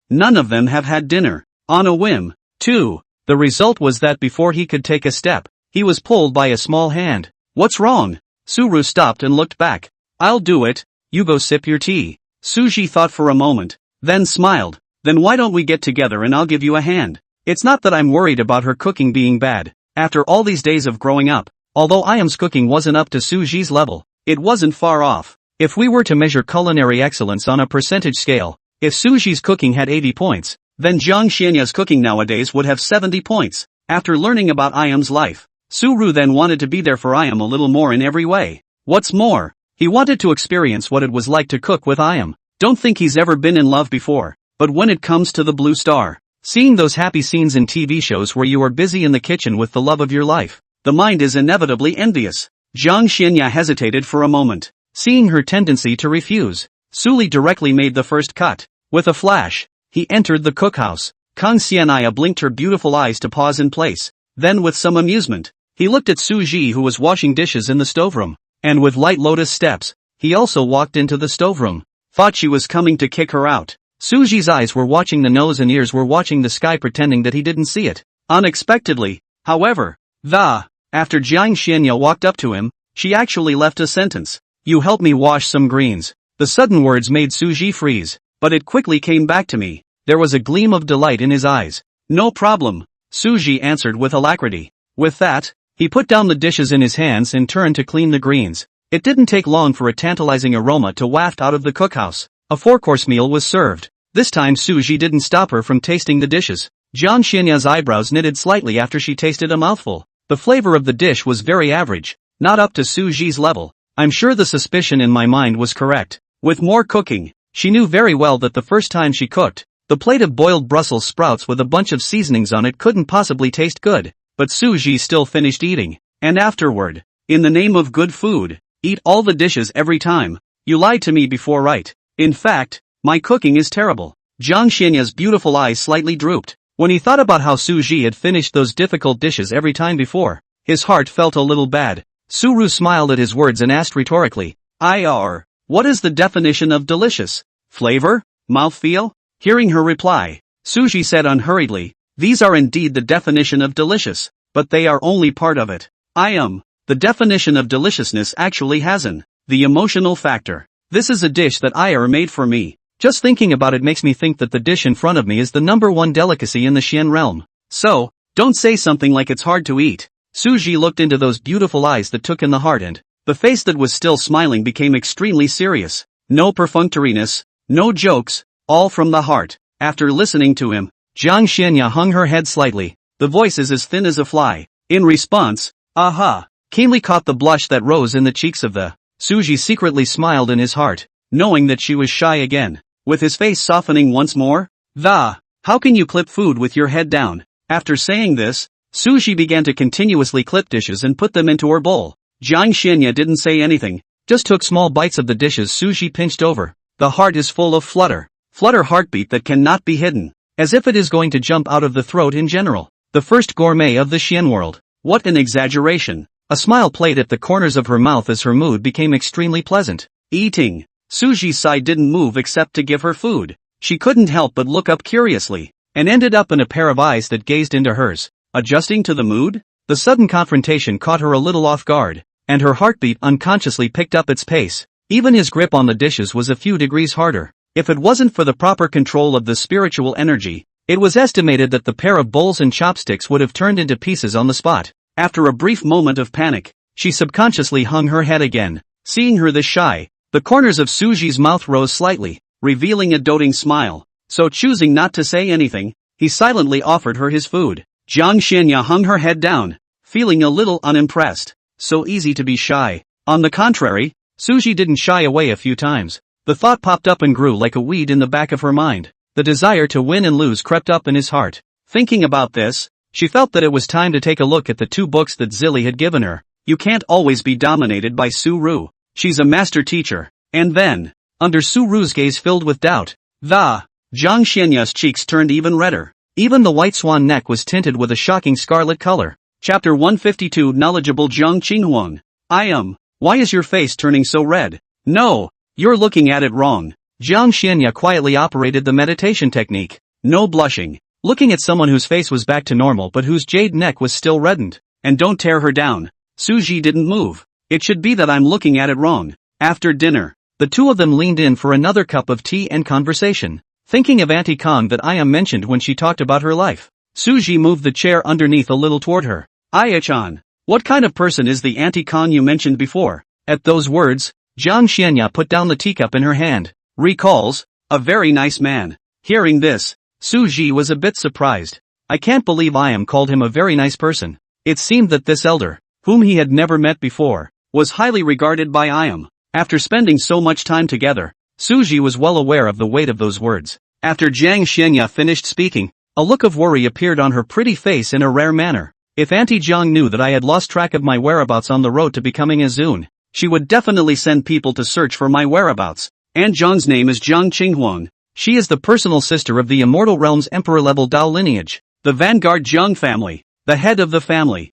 None of them have had dinner. On a whim, too. The result was that before he could take a step, he was pulled by a small hand. What's wrong? Suru stopped and looked back. I'll do it, you go sip your tea. Suji thought for a moment, then smiled. Then why don't we get together and I'll give you a hand? It's not that I'm worried about her cooking being bad. After all these days of growing up, although Ayam's cooking wasn't up to Suji's level, it wasn't far off. If we were to measure culinary excellence on a percentage scale, if Suji's cooking had 80 points, then Jiang Xianya's cooking nowadays would have 70 points. After learning about Ayam's life, Suru then wanted to be there for Ayam a little more in every way. What's more, he wanted to experience what it was like to cook with Ayam. Don't think he's ever been in love before, but when it comes to the Blue Star, seeing those happy scenes in TV shows where you are busy in the kitchen with the love of your life, the mind is inevitably envious. Jiang Xianya hesitated for a moment. Seeing her tendency to refuse, Suli directly made the first cut. With a flash, he entered the cookhouse. Kang Xianaya blinked her beautiful eyes to pause in place. Then with some amusement, he looked at Suji who was washing dishes in the stoveroom, and with light lotus steps, he also walked into the stoveroom. Thought she was coming to kick her out. Suji's eyes were watching the nose and ears were watching the sky pretending that he didn't see it. Unexpectedly, however, after Jiang Xianya walked up to him, she actually left a sentence. You help me wash some greens. The sudden words made Suji freeze, but it quickly came back to me. There was a gleam of delight in his eyes. No problem, Suji answered with alacrity. With that, he put down the dishes in his hands and turned to clean the greens. It didn't take long for a tantalizing aroma to waft out of the cookhouse. A four-course meal was served. This time Suji didn't stop her from tasting the dishes. Jiang Xianya's eyebrows knitted slightly after she tasted a mouthful. The flavor of the dish was very average, not up to Suji's level. I'm sure the suspicion in my mind was correct. With more cooking, she knew very well that the first time she cooked, the plate of boiled Brussels sprouts with a bunch of seasonings on it couldn't possibly taste good. But Suji still finished eating. And afterward, in the name of good food, eat all the dishes every time. You lied to me before, right? In fact, my cooking is terrible. Jiang Xianya's beautiful eyes slightly drooped. When he thought about how Suji had finished those difficult dishes every time before, his heart felt a little bad. Suru smiled at his words and asked rhetorically, what is the definition of delicious? Flavor? Mouthfeel? Hearing her reply, Suji said unhurriedly, these are indeed the definition of delicious, but they are only part of it. The definition of deliciousness actually has the emotional factor. This is a dish that made for me. Just thinking about it makes me think that the dish in front of me is the #1 delicacy in the Xian realm. So, don't say something like it's hard to eat. Suji looked into those beautiful eyes that took in the heart and the face that was still smiling became extremely serious. No perfunctoriness, no jokes, all from the heart. After listening to him, Jiang Xianya hung her head slightly. The voice is as thin as a fly. In response, keenly caught the blush that rose in the cheeks of the Suji secretly smiled in his heart, knowing that she was shy again. With his face softening once more, how can you clip food with your head down? After saying this, Suji began to continuously clip dishes and put them into her bowl. Jiang Xianya didn't say anything, just took small bites of the dishes Suji pinched over. The heart is full of flutter heartbeat that cannot be hidden, as if it is going to jump out of the throat in general. The first gourmet of the Xian world. What an exaggeration. A smile played at the corners of her mouth as her mood became extremely pleasant. Eating. Suji's side didn't move except to give her food. She couldn't help but look up curiously, and ended up in a pair of eyes that gazed into hers. Adjusting to the mood? The sudden confrontation caught her a little off guard, and her heartbeat unconsciously picked up its pace. Even his grip on the dishes was a few degrees harder. If it wasn't for the proper control of the spiritual energy, it was estimated that the pair of bowls and chopsticks would have turned into pieces on the spot. After a brief moment of panic, she subconsciously hung her head again. Seeing her this shy, the corners of Suji's mouth rose slightly, revealing a doting smile. So choosing not to say anything, he silently offered her his food. Jiang Xianya hung her head down, feeling a little unimpressed. So easy to be shy. On the contrary, Suji didn't shy away a few times. The thought popped up and grew like a weed in the back of her mind. The desire to win and lose crept up in his heart. Thinking about this, she felt that it was time to take a look at the 2 books that Zilli had given her. You can't always be dominated by Suru. She's a master teacher. And then, under Suru's gaze filled with doubt, Jiang Xianya's cheeks turned even redder. Even the white swan neck was tinted with a shocking scarlet color. Chapter 152 Knowledgeable Jiang Qinghuang. Why is your face turning so red? No, you're looking at it wrong. Jiang Xianya quietly operated the meditation technique. No blushing. Looking at someone whose face was back to normal but whose jade neck was still reddened. And don't tear her down. Suji didn't move. It should be that I'm looking at it wrong. After dinner, the two of them leaned in for another cup of tea and conversation. Thinking of Auntie Kong that Ayam mentioned when she talked about her life, Suji moved the chair underneath a little toward her. Aya-chan, what kind of person is the Auntie Kong you mentioned before? At those words, Jiang Xianya put down the teacup in her hand. Recalls, a very nice man. Hearing this, Suji was a bit surprised. I can't believe Ayam called him a very nice person. It seemed that this elder, whom he had never met before, was highly regarded by Ayam. After spending so much time together, Suji was well aware of the weight of those words. After Jiang Xianya finished speaking, a look of worry appeared on her pretty face in a rare manner. If Auntie Jiang knew that I had lost track of my whereabouts on the road to becoming a Zun, she would definitely send people to search for my whereabouts. Aunt Jiang's name is Jiang Qinghuang. She is the personal sister of the Immortal Realm's emperor-level Dao lineage, the Vanguard Jiang family. the head of the family.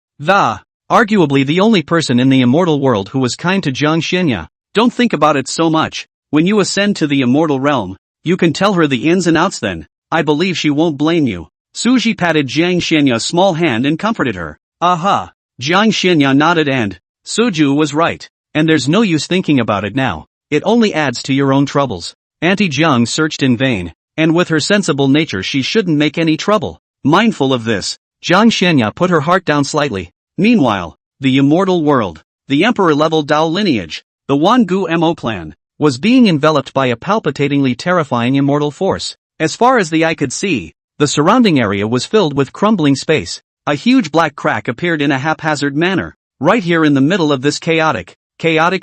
Arguably the only person in the immortal world who was kind to Jiang Xinya. Don't think about it so much. When you ascend to the immortal realm, you can tell her the ins and outs then. I believe she won't blame you. Suji patted Jiang Xianya's small hand and comforted her. Aha! Jiang Xianya nodded and, Suju was right. And there's no use thinking about it now. It only adds to your own troubles. Auntie Jiang searched in vain, and with her sensible nature she shouldn't make any trouble. Mindful of this, Jiang Xianya put her heart down slightly. Meanwhile, the immortal world, the emperor-level Dao lineage, the Wangu Mo clan, was being enveloped by a palpitatingly terrifying immortal force. As far as the eye could see, the surrounding area was filled with crumbling space. A huge black crack appeared in a haphazard manner. Right here in the middle of this chaotic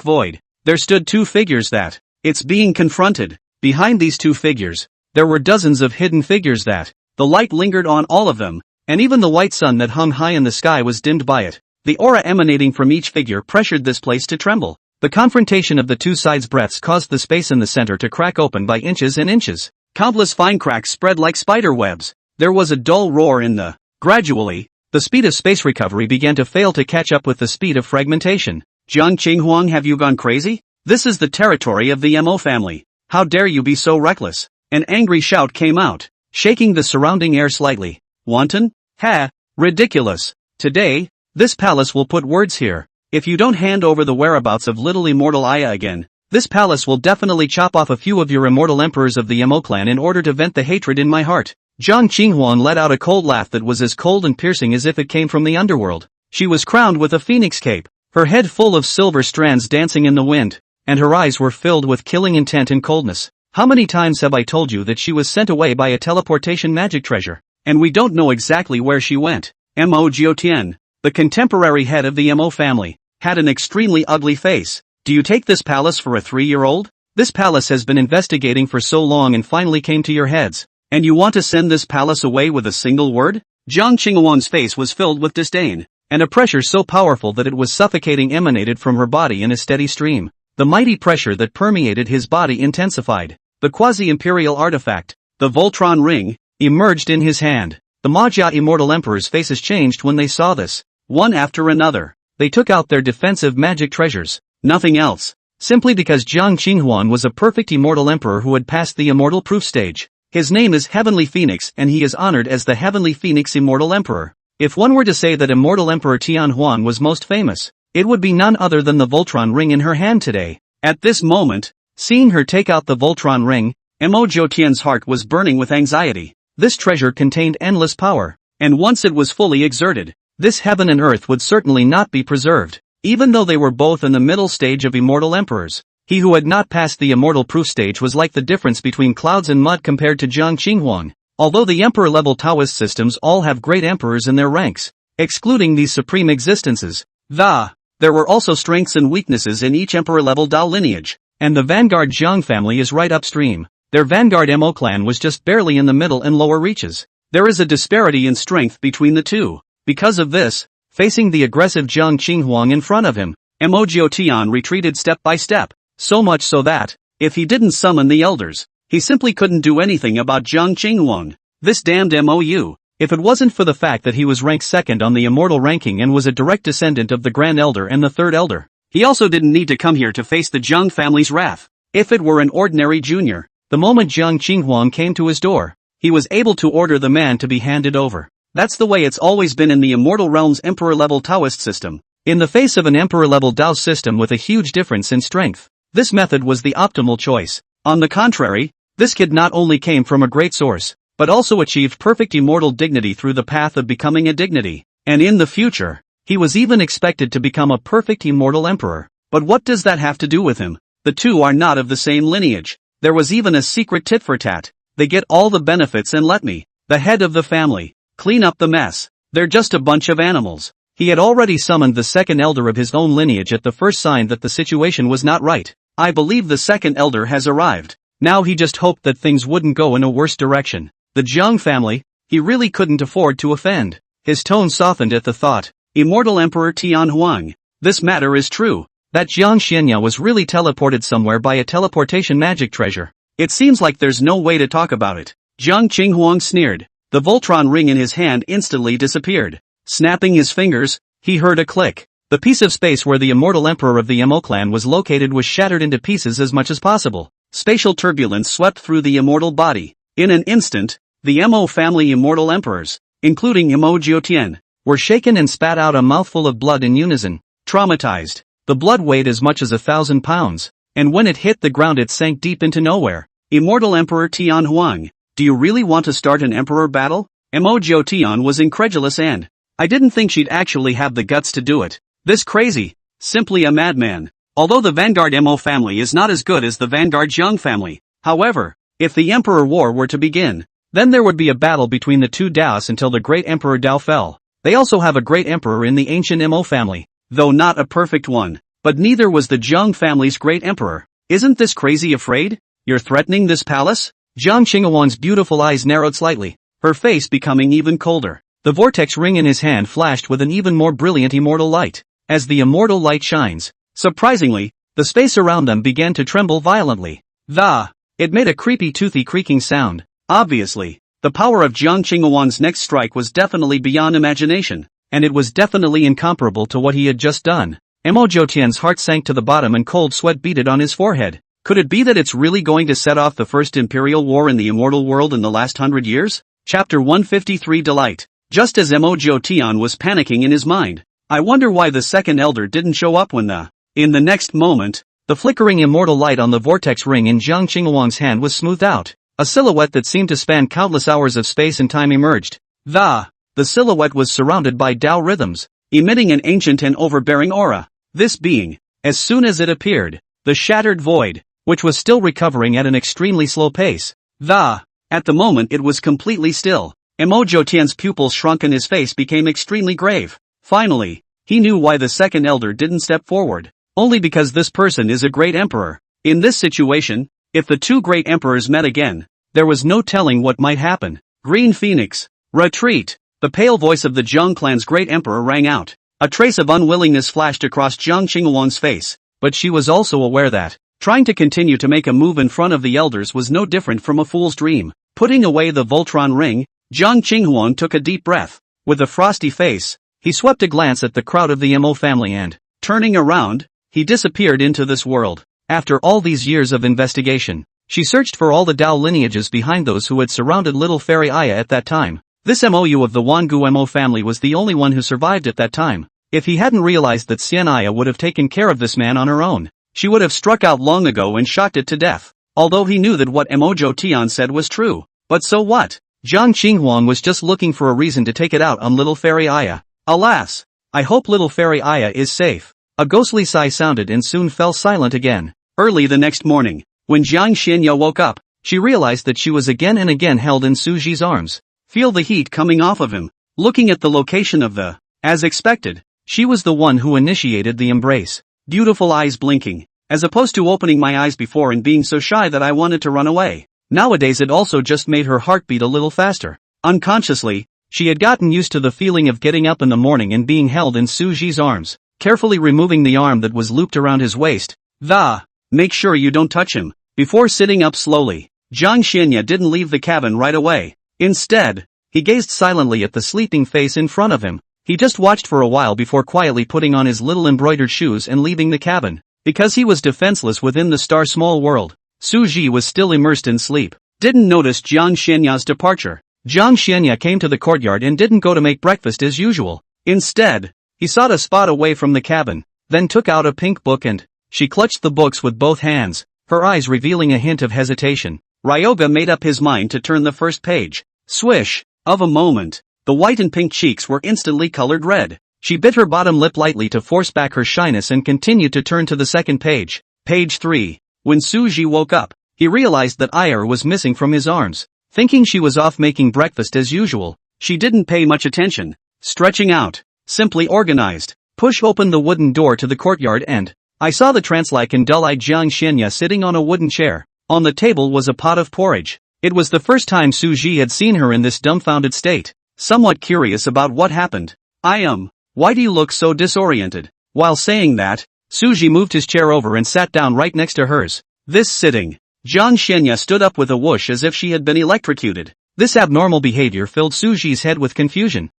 void, there stood two figures that, it's being confronted. Behind these two figures, there were dozens of hidden figures that, the light lingered on all of them, and even the white sun that hung high in the sky was dimmed by it. The aura emanating from each figure pressured this place to tremble. The confrontation of the two sides' breaths caused the space in the center to crack open by inches and inches. Countless fine cracks spread like spider webs. There was a dull roar in the. Gradually, the speed of space recovery began to fail to catch up with the speed of fragmentation. Jiang Qinghuang, have you gone crazy? This is the territory of the Mo family. How dare you be so reckless? An angry shout came out, shaking the surrounding air slightly. Wanton? Ha! Ridiculous. Today, this palace will put words here. If you don't hand over the whereabouts of little immortal Aya again, this palace will definitely chop off a few of your immortal emperors of the Mo clan in order to vent the hatred in my heart. Jiang Qinghuan let out a cold laugh that was as cold and piercing as if it came from the underworld. She was crowned with a phoenix cape, her head full of silver strands dancing in the wind, and her eyes were filled with killing intent and coldness. How many times have I told you that she was sent away by a teleportation magic treasure, and we don't know exactly where she went? Mo Jiutian, the contemporary head of the Mo family, had an extremely ugly face. Do you take this palace for a 3-year-old? This palace has been investigating for so long and finally came to your heads, and you want to send this palace away with a single word? Jiang Qinghuan's face was filled with disdain, and a pressure so powerful that it was suffocating emanated from her body in a steady stream. The mighty pressure that permeated his body intensified. The quasi-imperial artifact, the Voltron ring, emerged in his hand. The Majia immortal emperors' faces changed when they saw this. One after another, they took out their defensive magic treasures. Nothing else. Simply because Jiang Qinghuan was a perfect immortal emperor who had passed the immortal proof stage. His name is Heavenly Phoenix and he is honored as the Heavenly Phoenix Immortal Emperor. If one were to say that Immortal Emperor Tianhuan was most famous, it would be none other than the Voltron ring in her hand today. At this moment, seeing her take out the Voltron ring, Mo Jiutian's heart was burning with anxiety. This treasure contained endless power, and once it was fully exerted, this heaven and earth would certainly not be preserved. Even though they were both in the middle stage of immortal emperors, he who had not passed the immortal proof stage was like the difference between clouds and mud compared to Jiang Qinghuan. Although the emperor-level Taoist systems all have great emperors in their ranks, excluding these supreme existences, there were also strengths and weaknesses in each emperor-level Dao lineage, and the vanguard Jiang family is right upstream. Their vanguard Mo clan was just barely in the middle and lower reaches. There is a disparity in strength between the two. Because of this, facing the aggressive Jiang Qinghuang in front of him, Mo Jiutian retreated step by step, so much so that, if he didn't summon the elders, he simply couldn't do anything about Jiang Qinghuang. This damned MOU. If it wasn't for the fact that he was ranked second on the immortal ranking and was a direct descendant of the Grand Elder and the Third Elder, he also didn't need to come here to face the Jiang family's wrath. If it were an ordinary junior, the moment Jiang Qinghuang came to his door, he was able to order the man to be handed over. That's the way it's always been in the Immortal Realm's Emperor-level Taoist system. In the face of an Emperor-level Dao system with a huge difference in strength, this method was the optimal choice. On the contrary, this kid not only came from a great source, but also achieved perfect immortal dignity through the path of becoming a dignity. And in the future, he was even expected to become a perfect immortal emperor. But what does that have to do with him? The two are not of the same lineage. There was even a secret tit for tat. They get all the benefits and let me, the head of the family, clean up the mess. They're just a bunch of animals. He had already summoned the second elder of his own lineage at the first sign that the situation was not right. I believe the second elder has arrived. Now he just hoped that things wouldn't go in a worse direction. The Jiang family, he really couldn't afford to offend. His tone softened at the thought. Immortal Emperor Tianhuang, this matter is true. That Jiang Xianya was really teleported somewhere by a teleportation magic treasure. It seems like there's no way to talk about it. Jiang Qinghuang sneered. The Voltron ring in his hand instantly disappeared. Snapping his fingers, he heard a click. The piece of space where the immortal emperor of the Mo clan was located was shattered into pieces as much as possible. Spatial turbulence swept through the immortal body. In an instant, the Mo family immortal emperors, including Mo Jiutian, were shaken and spat out a mouthful of blood in unison. Traumatized. The blood weighed as much as 1,000 pounds, and when it hit the ground it sank deep into nowhere. Immortal Emperor Tian Huang, do you really want to start an emperor battle? Mo Jiutian was incredulous and, I didn't think she'd actually have the guts to do it. This crazy, simply a madman. Although the Vanguard Mo family is not as good as the Vanguard Zheng family, however, if the Emperor War were to begin, then there would be a battle between the two Daos until the great Emperor Dao fell. They also have a great emperor in the ancient Mo family, though not a perfect one, but neither was the Zheng family's great emperor. Isn't this crazy afraid? You're threatening this palace? Jiang Qinghuang's beautiful eyes narrowed slightly, her face becoming even colder. The vortex ring in his hand flashed with an even more brilliant immortal light. As the immortal light shines, surprisingly, the space around them began to tremble violently. It made a creepy toothy creaking sound. Obviously, the power of Jiang Qinghuang's next strike was definitely beyond imagination, and it was definitely incomparable to what he had just done. Mo Jiutian's heart sank to the bottom and cold sweat beaded on his forehead. Could it be that it's really going to set off the first imperial war in the immortal world in the last 100 years? Chapter 153 Delight. Just as Mo Jiutian was panicking in his mind, I wonder why the second elder didn't show up when In the next moment, the flickering immortal light on the vortex ring in Jiang Qinghuang's hand was smoothed out. A silhouette that seemed to span countless hours of space and time emerged. The silhouette was surrounded by Dao rhythms, emitting an ancient and overbearing aura. This being, as soon as it appeared, the shattered void, which was still recovering at an extremely slow pace. At the moment it was completely still. Mo Jiutian's pupils shrunk and his face became extremely grave. Finally, he knew why the second elder didn't step forward. Only because this person is a great emperor. In this situation, if the two great emperors met again, there was no telling what might happen. Green Phoenix, retreat! The pale voice of the Zheng clan's great emperor rang out. A trace of unwillingness flashed across Jiang Qinghuang's face, but she was also aware that trying to continue to make a move in front of the elders was no different from a fool's dream. Putting away the Voltron ring, Jiang Qinghuang took a deep breath. With a frosty face, he swept a glance at the crowd of the Mo family and, turning around, he disappeared into this world. After all these years of investigation, she searched for all the Dao lineages behind those who had surrounded little fairy Aya at that time. This MOU of the Wangu Mo family was the only one who survived at that time. If he hadn't realized that Xian Aya would have taken care of this man on her own, she would have struck out long ago and shocked it to death. Although he knew that what Mo Jiutian said was true. But so what? Jiang Qinghuang was just looking for a reason to take it out on little fairy Aya. Alas! I hope little fairy Aya is safe. A ghostly sigh sounded and soon fell silent again. Early the next morning, when Jiang Xianya woke up, she realized that she was again and again held in Su Ji's arms. Feel the heat coming off of him. Looking at the location of the, as expected, she was the one who initiated the embrace. Beautiful eyes blinking, as opposed to opening my eyes before and being so shy that I wanted to run away. Nowadays it also just made her heart beat a little faster. Unconsciously, she had gotten used to the feeling of getting up in the morning and being held in Su Ji's arms. Carefully removing the arm that was looped around his waist. Make sure you don't touch him. Before sitting up slowly, Jiang Xianya didn't leave the cabin right away. Instead, he gazed silently at the sleeping face in front of him. He just watched for a while before quietly putting on his little embroidered shoes and leaving the cabin. Because he was defenseless within the star-small world, Su Ji was still immersed in sleep. Didn't notice Jiang Xianya's departure. Jiang Xianya came to the courtyard and didn't go to make breakfast as usual. Instead, he sought a spot away from the cabin, then took out a pink book and she clutched the books with both hands, her eyes revealing a hint of hesitation. Ryoga made up his mind to turn the first page. Swish! Of a moment, the white and pink cheeks were instantly colored red. She bit her bottom lip lightly to force back her shyness and continued to turn to the second page. Page 3. When Su Ji woke up, he realized that Ayar was missing from his arms. Thinking she was off making breakfast as usual, she didn't pay much attention. Stretching out, simply organized, push open the wooden door to the courtyard and I saw the trance-like and dull-eyed Jiang Xianya sitting on a wooden chair. On the table was a pot of porridge. It was the first time Su Ji had seen her in this dumbfounded state. Somewhat curious about what happened. Why do you look so disoriented? While saying that, Su Ji moved his chair over and sat down right next to hers. This sitting, Jiang Xianya stood up with a whoosh as if she had been electrocuted. This abnormal behavior filled Su Ji's head with confusion.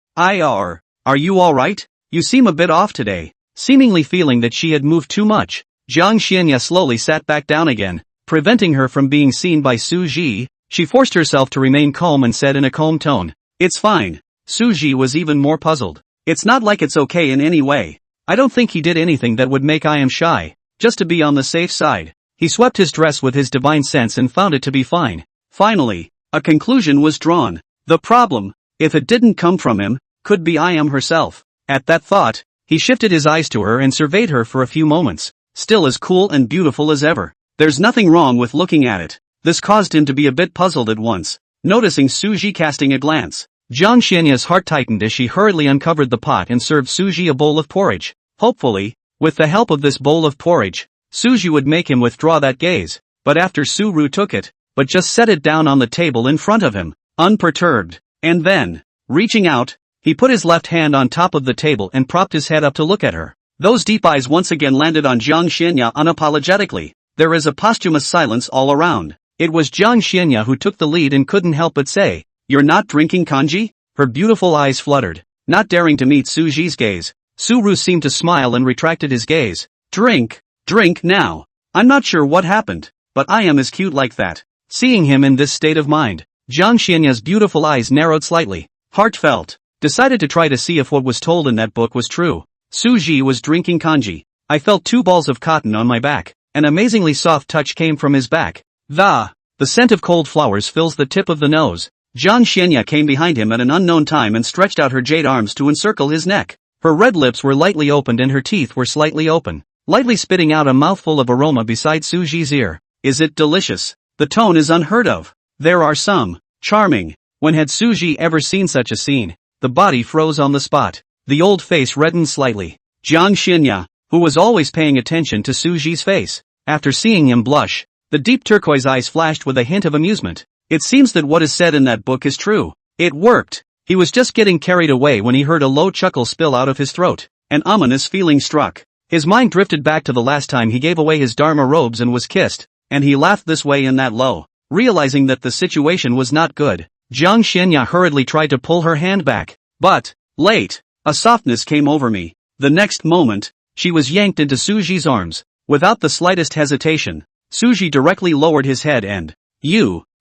are you alright? You seem a bit off today. Seemingly feeling that she had moved too much, Jiang Xianya slowly sat back down again, preventing her from being seen by Su Ji. She forced herself to remain calm and said in a calm tone, "It's fine." Su Ji was even more puzzled. "It's not like it's okay in any way. I don't think he did anything that would make I am shy, just to be on the safe side." He swept his dress with his divine sense and found it to be fine. Finally, a conclusion was drawn. The problem, if it didn't come from him, could be I am herself. At that thought, he shifted his eyes to her and surveyed her for a few moments, still as cool and beautiful as ever. There's nothing wrong with looking at it. This caused him to be a bit puzzled at once, noticing Su Ji casting a glance. Jiang Xianya's heart tightened as she hurriedly uncovered the pot and served Su Ji a bowl of porridge. Hopefully, with the help of this bowl of porridge, Su Ji would make him withdraw that gaze. But after Su Ru took it, but just set it down on the table in front of him, unperturbed, and then, reaching out, he put his left hand on top of the table and propped his head up to look at her. Those deep eyes once again landed on Jiang Xianya unapologetically. There is a posthumous silence all around. It was Jiang Xianya who took the lead and couldn't help but say, "You're not drinking kanji?" Her beautiful eyes fluttered, not daring to meet Su Ji's gaze. Su Ru seemed to smile and retracted his gaze. Drink now. I'm not sure what happened, but I am as cute like that." Seeing him in this state of mind, Jiang Xianya's beautiful eyes narrowed slightly. Heartfelt, decided to try to see if what was told in that book was true. Su Ji was drinking kanji. I felt 2 balls of cotton on my back. An amazingly soft touch came from his back. The scent of cold flowers fills the tip of the nose. Jiang Xianya came behind him at an unknown time and stretched out her jade arms to encircle his neck. Her red lips were lightly opened and her teeth were slightly open, lightly spitting out a mouthful of aroma beside Su Ji's ear. "Is it delicious?" The tone is unheard of. There are some. Charming. When had Su Ji ever seen such a scene? The body froze on the spot. The old face reddened slightly. Jiang Xianya, who was always paying attention to Su Ji's face, after seeing him blush, the deep turquoise eyes flashed with a hint of amusement. It seems that what is said in that book is true. It worked. He was just getting carried away when he heard a low chuckle spill out of his throat. An ominous feeling struck. His mind drifted back to the last time he gave away his Dharma robes and was kissed, and he laughed this way and that low. Realizing that the situation was not good, Jiang Xianya hurriedly tried to pull her hand back. But, late. A softness came over me. The next moment, she was yanked into Su Ji's arms. Without the slightest hesitation, Su Ji directly lowered his head and,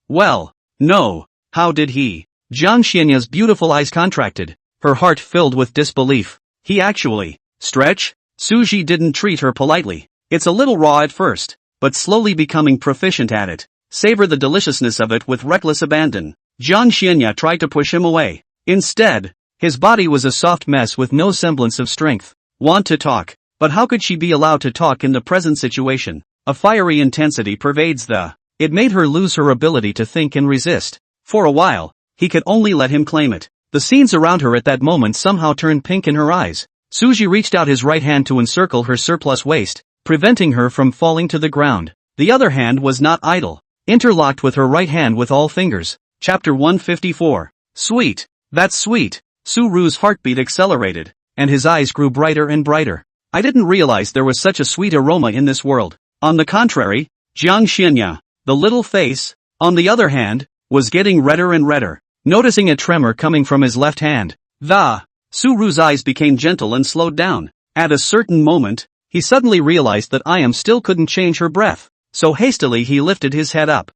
well, no, how did he? Jiang Xianya's beautiful eyes contracted, her heart filled with disbelief. He actually, stretch? Su Ji didn't treat her politely. It's a little raw at first, but slowly becoming proficient at it. Savor the deliciousness of it with reckless abandon. Jiang Xianya tried to push him away. Instead, his body was a soft mess with no semblance of strength. Want to talk, but how could she be allowed to talk in the present situation? A fiery intensity pervades It made her lose her ability to think and resist. For a while, he could only let him claim it. The scenes around her at that moment somehow turned pink in her eyes. Su Ji reached out his right hand to encircle her surplus waist, preventing her from falling to the ground. The other hand was not idle, interlocked with her right hand with all fingers. Chapter 154. Sweet. That's sweet. Su Ru's heartbeat accelerated, and his eyes grew brighter and brighter. I didn't realize there was such a sweet aroma in this world. On the contrary, Jiang Xianya, the little face, on the other hand, was getting redder and redder. Noticing a tremor coming from his left hand, Su Ru's eyes became gentle and slowed down. At a certain moment, he suddenly realized that I am still couldn't change her breath. So hastily he lifted his head up.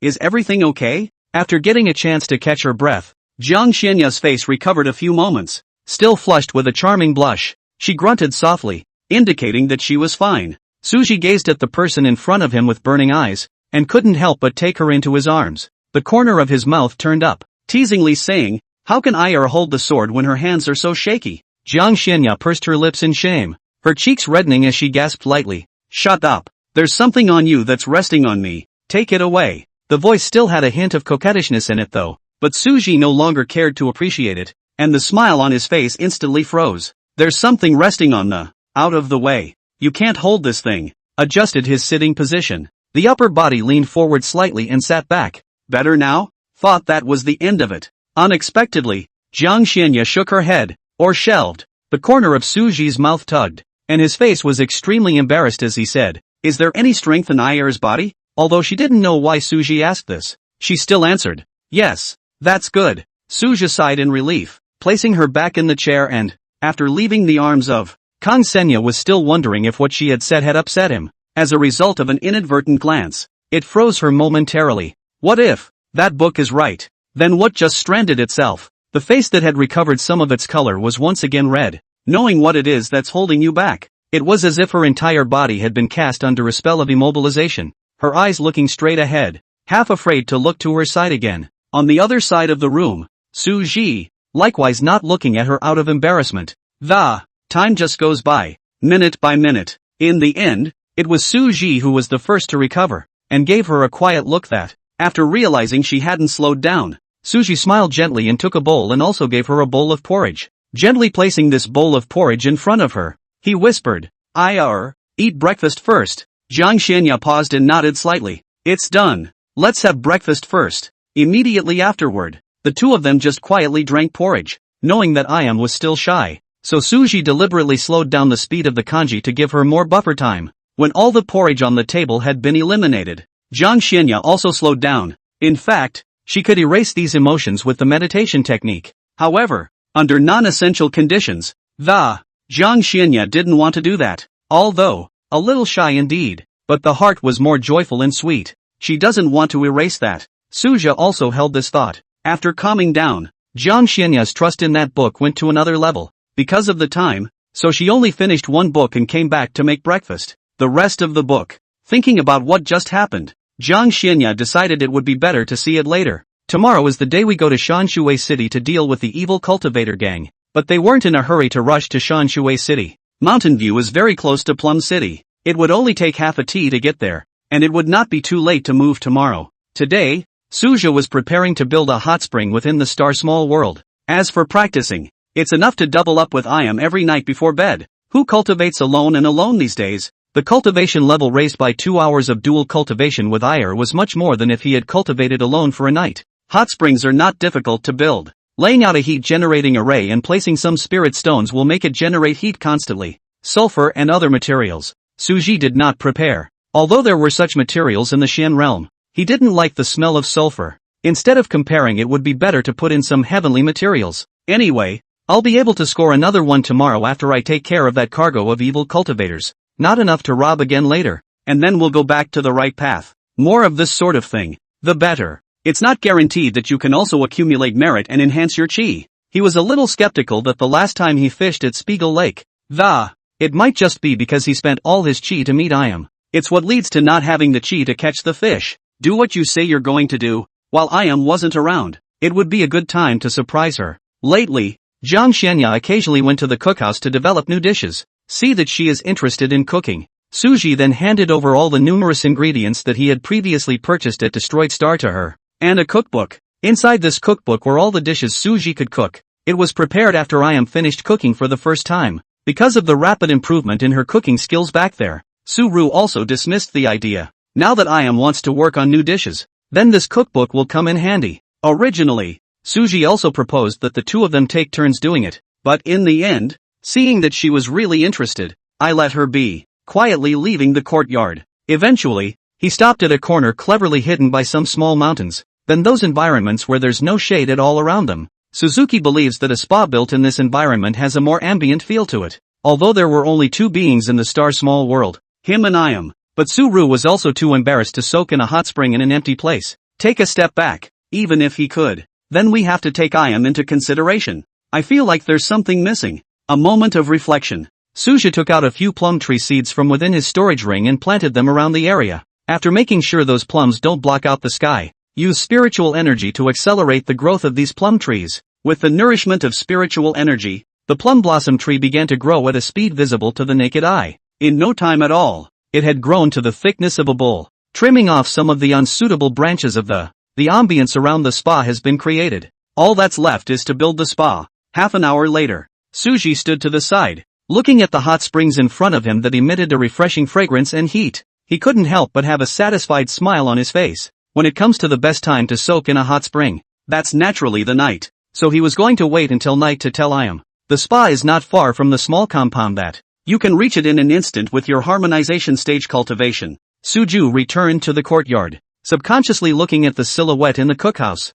Is everything okay? After getting a chance to catch her breath, Jiang Xianya's face recovered a few moments. Still flushed with a charming blush, she grunted softly, indicating that she was fine. Su Ji gazed at the person in front of him with burning eyes, and couldn't help but take her into his arms. The corner of his mouth turned up, teasingly saying, "How can I hold the sword when her hands are so shaky?" Jiang Xianya pursed her lips in shame, her cheeks reddening as she gasped lightly, "Shut up. There's something on you that's resting on me. Take it away." The voice still had a hint of coquettishness in it though, but Su Ji no longer cared to appreciate it, and the smile on his face instantly froze. "There's something resting on the, out of the way. You can't hold this thing." Adjusted his sitting position. The upper body leaned forward slightly and sat back. Better now? Thought that was the end of it. Unexpectedly, Jiang Xianya shook her head, or shelved. The corner of Su Ji's mouth tugged, and his face was extremely embarrassed as he said, "Is there any strength in Ayer's body?" Although she didn't know why Su Ji asked this, she still answered, "Yes, that's good." Su Ji sighed in relief. placing her back in the chair and, after leaving the arms of Kang Senya, was still wondering if what she had said had upset him. As a result of an inadvertent glance, it froze her momentarily. What if that book is right? Then what just stranded itself? The face that had recovered some of its color was once again red. Knowing what it is that's holding you back. It was as if her entire body had been cast under a spell of immobilization, her eyes looking straight ahead, half afraid to look to her side again. On the other side of the room, Su Ji, likewise not looking at her out of embarrassment. The time just goes by, minute by minute. In the end, it was Su Ji who was the first to recover, and gave her a quiet look that, after realizing she hadn't slowed down, Suji smiled gently and took a bowl and also gave her a bowl of porridge. Gently placing this bowl of porridge in front of her, he whispered, eat breakfast first. Jiang Xianya paused and nodded slightly. It's done. Let's have breakfast first. Immediately afterward, the two of them just quietly drank porridge, knowing that Ayam was still shy. So Suji deliberately slowed down the speed of the kanji to give her more buffer time. When all the porridge on the table had been eliminated, Jiang Xianya also slowed down. In fact, she could erase these emotions with the meditation technique. However, under non-essential conditions, the Jiang Xianya didn't want to do that. Although a little shy indeed, but the heart was more joyful and sweet. She doesn't want to erase that. Suja also held this thought. After calming down, Jiang Xianya's trust in that book went to another level. Because of the time, so she only finished one book and came back to make breakfast. The rest of the book. Thinking about what just happened, Jiang Xianya decided it would be better to see it later. Tomorrow is the day we go to Shanshui City to deal with the evil cultivator gang. But they weren't in a hurry to rush to Shanshui City. Mountain View is very close to Plum City. It would only take half a tea to get there, and it would not be too late to move tomorrow. Today, Suja was preparing to build a hot spring within the Star Small World. As for practicing, it's enough to double up with Ayam every night before bed. Who cultivates alone and alone these days? The cultivation level raised by 2 hours of dual cultivation with Ayar was much more than if he had cultivated alone for a night. Hot springs are not difficult to build. Laying out a heat-generating array and placing some spirit stones will make it generate heat constantly. Sulfur and other materials. Suji did not prepare. Although there were such materials in the Xian realm, he didn't like the smell of sulfur. Instead of comparing, it would be better to put in some heavenly materials. Anyway, I'll be able to score another one tomorrow after I take care of that cargo of evil cultivators. Not enough to rob again later, and then we'll go back to the right path. More of this sort of thing, the better. It's not guaranteed that you can also accumulate merit and enhance your chi. He was a little skeptical that the last time he fished at Spiegel Lake, it might just be because he spent all his chi to meet Ayam. It's what leads to not having the chi to catch the fish. Do what you say you're going to do. While Ayam wasn't around, it would be a good time to surprise her. Lately, Jiang Xianya occasionally went to the cookhouse to develop new dishes. See that she is interested in cooking. Suji then handed over all the numerous ingredients that he had previously purchased at Destroyed Star to her, and a cookbook. Inside this cookbook were all the dishes Suji could cook. It was prepared after Ayam finished cooking for the first time. Because of the rapid improvement in her cooking skills back there, Su-Ru also dismissed the idea. Now that Ayam wants to work on new dishes, then this cookbook will come in handy. Originally, Suji also proposed that the two of them take turns doing it, but in the end, seeing that she was really interested, I let her be, quietly leaving the courtyard. Eventually, he stopped at a corner cleverly hidden by some small mountains, then those environments where there's no shade at all around them. Suzuki believes that a spa built in this environment has a more ambient feel to it. Although there were only two beings in the Star Small World, him and Ayam, but Su-Ru was also too embarrassed to soak in a hot spring in an empty place. Take a step back, even if he could. Then we have to take Ayam into consideration. I feel like there's something missing. A moment of reflection. Suja took out a few plum tree seeds from within his storage ring and planted them around the area. After making sure those plums don't block out the sky, use spiritual energy to accelerate the growth of these plum trees. With the nourishment of spiritual energy, the plum blossom tree began to grow at a speed visible to the naked eye. In no time at all, it had grown to the thickness of a bowl. Trimming off some of the unsuitable branches of the ambience around the spa has been created. All that's left is to build the spa. Half an hour later, Suji stood to the side, looking at the hot springs in front of him that emitted a refreshing fragrance and heat. He couldn't help but have a satisfied smile on his face. When it comes to the best time to soak in a hot spring, that's naturally the night. So he was going to wait until night to tell Ayam. The spa is not far from the small compound that you can reach it in an instant with your harmonization stage cultivation. Suju returned to the courtyard, subconsciously looking at the silhouette in the cookhouse.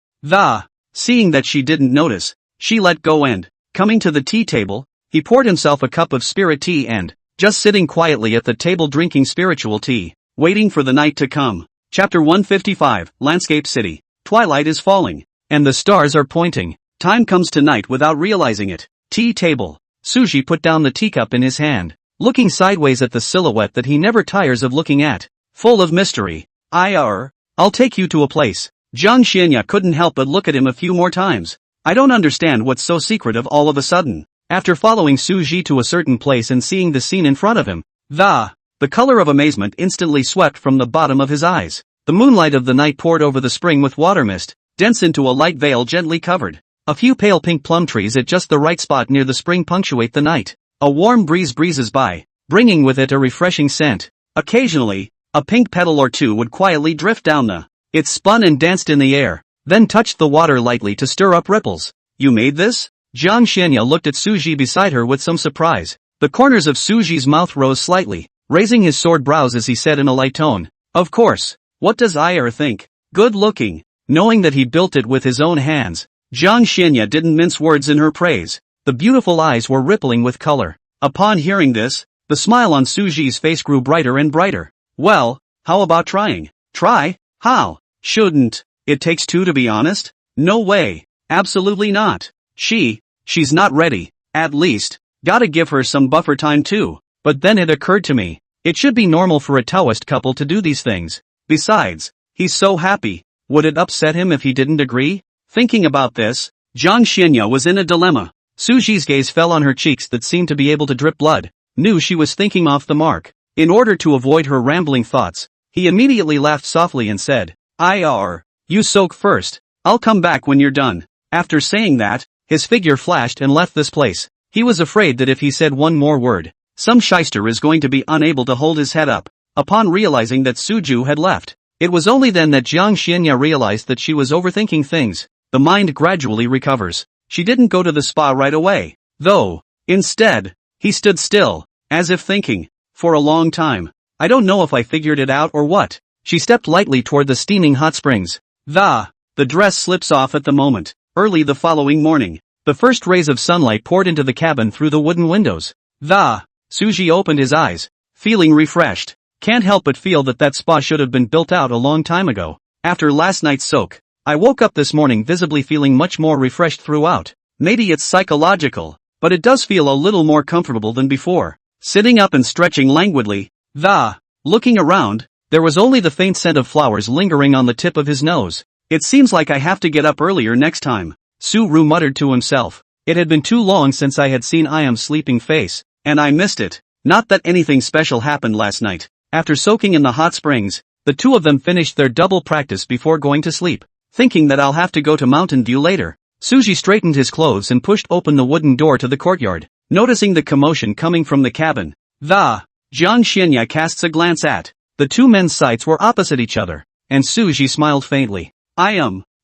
Seeing that she didn't notice, She let go and, coming to the tea table, he poured himself a cup of spirit tea and, just sitting quietly at the table drinking spiritual tea, waiting for the night to come. Chapter 155, Landscape City. Twilight is falling, and the stars are pointing. Time comes to night without realizing it. Tea table. Suji put down the teacup in his hand, looking sideways at the silhouette that he never tires of looking at. Full of mystery. I'll take you to a place. Jiang Xianya couldn't help but look at him a few more times. I don't understand what's so secretive all of a sudden. After following Suji to a certain place and seeing the scene in front of him, the color of amazement instantly swept from the bottom of his eyes. The moonlight of the night poured over the spring with water mist, dense into a light veil gently covered. A few pale pink plum trees at just the right spot near the spring punctuate the night. A warm breeze breezes by, bringing with it a refreshing scent. Occasionally, a pink petal or two would quietly drift down it spun and danced in the air, then touched the water lightly to stir up ripples. You made this? Jiang Xianya looked at Suji beside her with some surprise. The corners of Suji's mouth rose slightly, raising his sword brows as he said in a light tone, "Of course. What does IR think? Good looking." Knowing that he built it with his own hands, Jiang Xianya didn't mince words in her praise. The beautiful eyes were rippling with color. Upon hearing this, the smile on Suji's face grew brighter and brighter. Well, how about trying? Try? How? Shouldn't it takes two to be honest? No way. Absolutely not. She's not ready. At least, gotta give her some buffer time too. But then it occurred to me, it should be normal for a Taoist couple to do these things. Besides, he's so happy. Would it upset him if he didn't agree? Thinking about this, Jiang Xianya was in a dilemma. Suji's gaze fell on her cheeks that seemed to be able to drip blood. Knew she was thinking off the mark. In order to avoid her rambling thoughts, he immediately laughed softly and said, You soak first. I'll come back when you're done. After saying that, his figure flashed and left this place. He was afraid that if he said one more word, some shyster is going to be unable to hold his head up. Upon realizing that Suju had left, it was only then that Jiang Xianya realized that she was overthinking things. The mind gradually recovers. She didn't go to the spa right away, though. Instead, he stood still, as if thinking, for a long time. I don't know if I figured it out or what. She stepped lightly toward the steaming hot springs. The dress slips off at the moment. Early the following morning, the first rays of sunlight poured into the cabin through the wooden windows. Suji opened his eyes, feeling refreshed. Can't help but feel that spa should have been built out a long time ago. After last night's soak, I woke up this morning visibly feeling much more refreshed throughout. Maybe it's psychological, but it does feel a little more comfortable than before. Sitting up and stretching languidly, looking around, there was only the faint scent of flowers lingering on the tip of his nose. It seems like I have to get up earlier next time, Su-ru muttered to himself. It had been too long since I had seen Iam's sleeping face, and I missed it. Not that anything special happened last night. After soaking in the hot springs, the two of them finished their double practice before going to sleep. Thinking that I'll have to go to Mountain View later, Suji straightened his clothes and pushed open the wooden door to the courtyard. Noticing the commotion coming from the cabin, Jiang Xianya casts a glance at. The two men's sights were opposite each other, and Suji smiled faintly.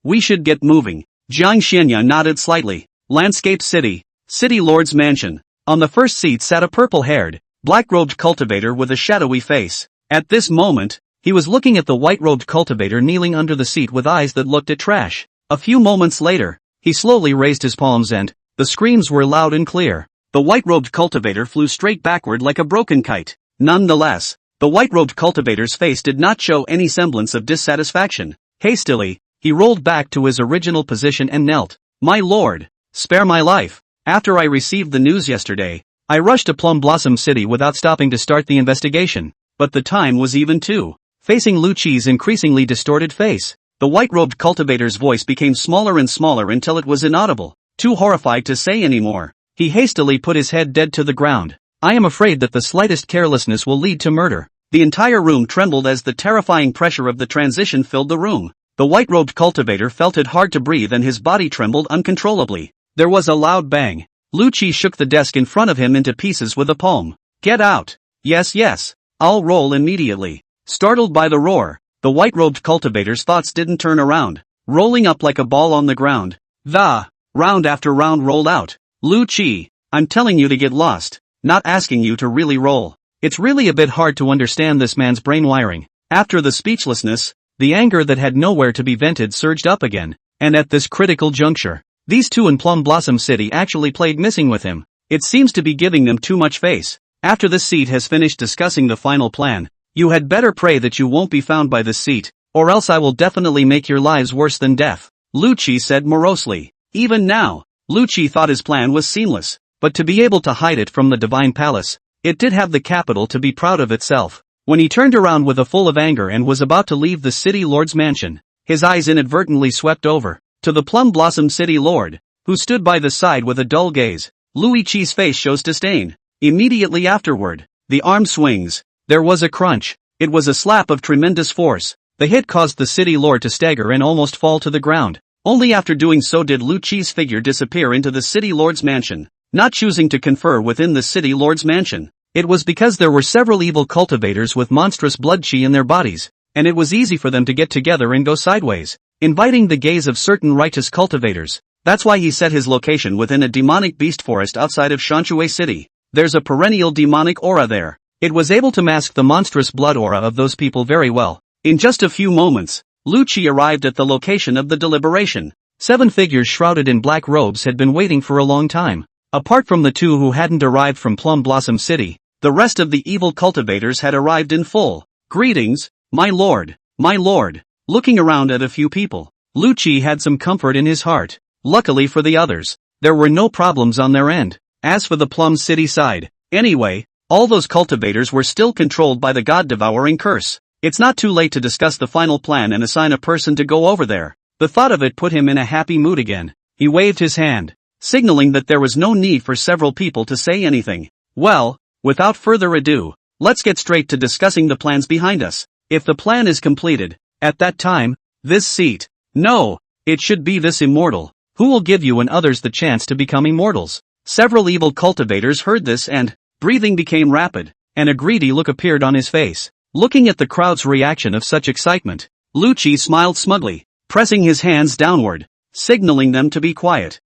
We should get moving. Jiang Xianya nodded slightly. Landscape City. City Lord's Mansion. On the first seat sat a purple-haired, black-robed cultivator with a shadowy face. At this moment, he was looking at the white-robed cultivator kneeling under the seat with eyes that looked at trash. A few moments later, he slowly raised his palms and, the screams were loud and clear. The white-robed cultivator flew straight backward like a broken kite. Nonetheless, the white-robed cultivator's face did not show any semblance of dissatisfaction. Hastily, he rolled back to his original position and knelt. My lord, spare my life. After I received the news yesterday, I rushed to Plum Blossom City without stopping to start the investigation. But the time was even too. Facing Lu Qi's increasingly distorted face, the white-robed cultivator's voice became smaller and smaller until it was inaudible. Too horrified to say any more, he hastily put his head dead to the ground. I am afraid that the slightest carelessness will lead to murder. The entire room trembled as the terrifying pressure of the transition filled the room. The white-robed cultivator felt it hard to breathe and his body trembled uncontrollably. There was a loud bang. Lu Qi shook the desk in front of him into pieces with a palm. Get out. Yes, I'll roll immediately. Startled by the roar, the white-robed cultivator's thoughts didn't turn around, rolling up like a ball on the ground. Round after round rolled out. Lu Qi, I'm telling you to get lost, not asking you to really roll. It's really a bit hard to understand this man's brain wiring. After the speechlessness, the anger that had nowhere to be vented surged up again, and at this critical juncture, These two in Plum Blossom City actually played missing with him. It seems to be giving them too much face. After this seat has finished discussing the final plan, you had better pray that you won't be found by this seat, or else I will definitely make your lives worse than death, Lu Qi said morosely. Even now, Lu Qi thought his plan was seamless, but to be able to hide it from the divine palace, it did have the capital to be proud of itself. When he turned around with a full of anger and was about to leave the city lord's mansion, his eyes inadvertently swept over to the Plum Blossom City lord, who stood by the side with a dull gaze. Lu Qi's face shows disdain. Immediately afterward, the arm swings. There was a crunch. It was a slap of tremendous force. The hit caused the city lord to stagger and almost fall to the ground. Only after doing so did Lu Qi's figure disappear into the city lord's mansion. Not choosing to confer within the city lord's mansion, it was because there were several evil cultivators with monstrous blood chi in their bodies, and it was easy for them to get together and go sideways, inviting the gaze of certain righteous cultivators. That's why he set his location within a demonic beast forest outside of Shanshui City. There's a perennial demonic aura there. It was able to mask the monstrous blood aura of those people very well. In just a few moments, Lu Qi arrived at the location of the deliberation. 7 figures shrouded in black robes had been waiting for a long time. Apart from the 2 who hadn't arrived from Plum Blossom City, the rest of the evil cultivators had arrived in full. Greetings, my lord, my lord. Looking around at a few people, Lu Qi had some comfort in his heart. Luckily for the others, there were no problems on their end. As for the Plum City side, anyway, all those cultivators were still controlled by the god-devouring curse. It's not too late to discuss the final plan and assign a person to go over there. The thought of it put him in a happy mood again. He waved his hand, signaling that there was no need for several people to say anything. Well, without further ado, let's get straight to discussing the plans behind us. If the plan is completed, at that time, this seat, no, it should be this immortal, who will give you and others the chance to become immortals. Several evil cultivators heard this and, breathing became rapid, and a greedy look appeared on his face. Looking at the crowd's reaction of such excitement, Lu Qi smiled smugly, pressing his hands downward, signaling them to be quiet.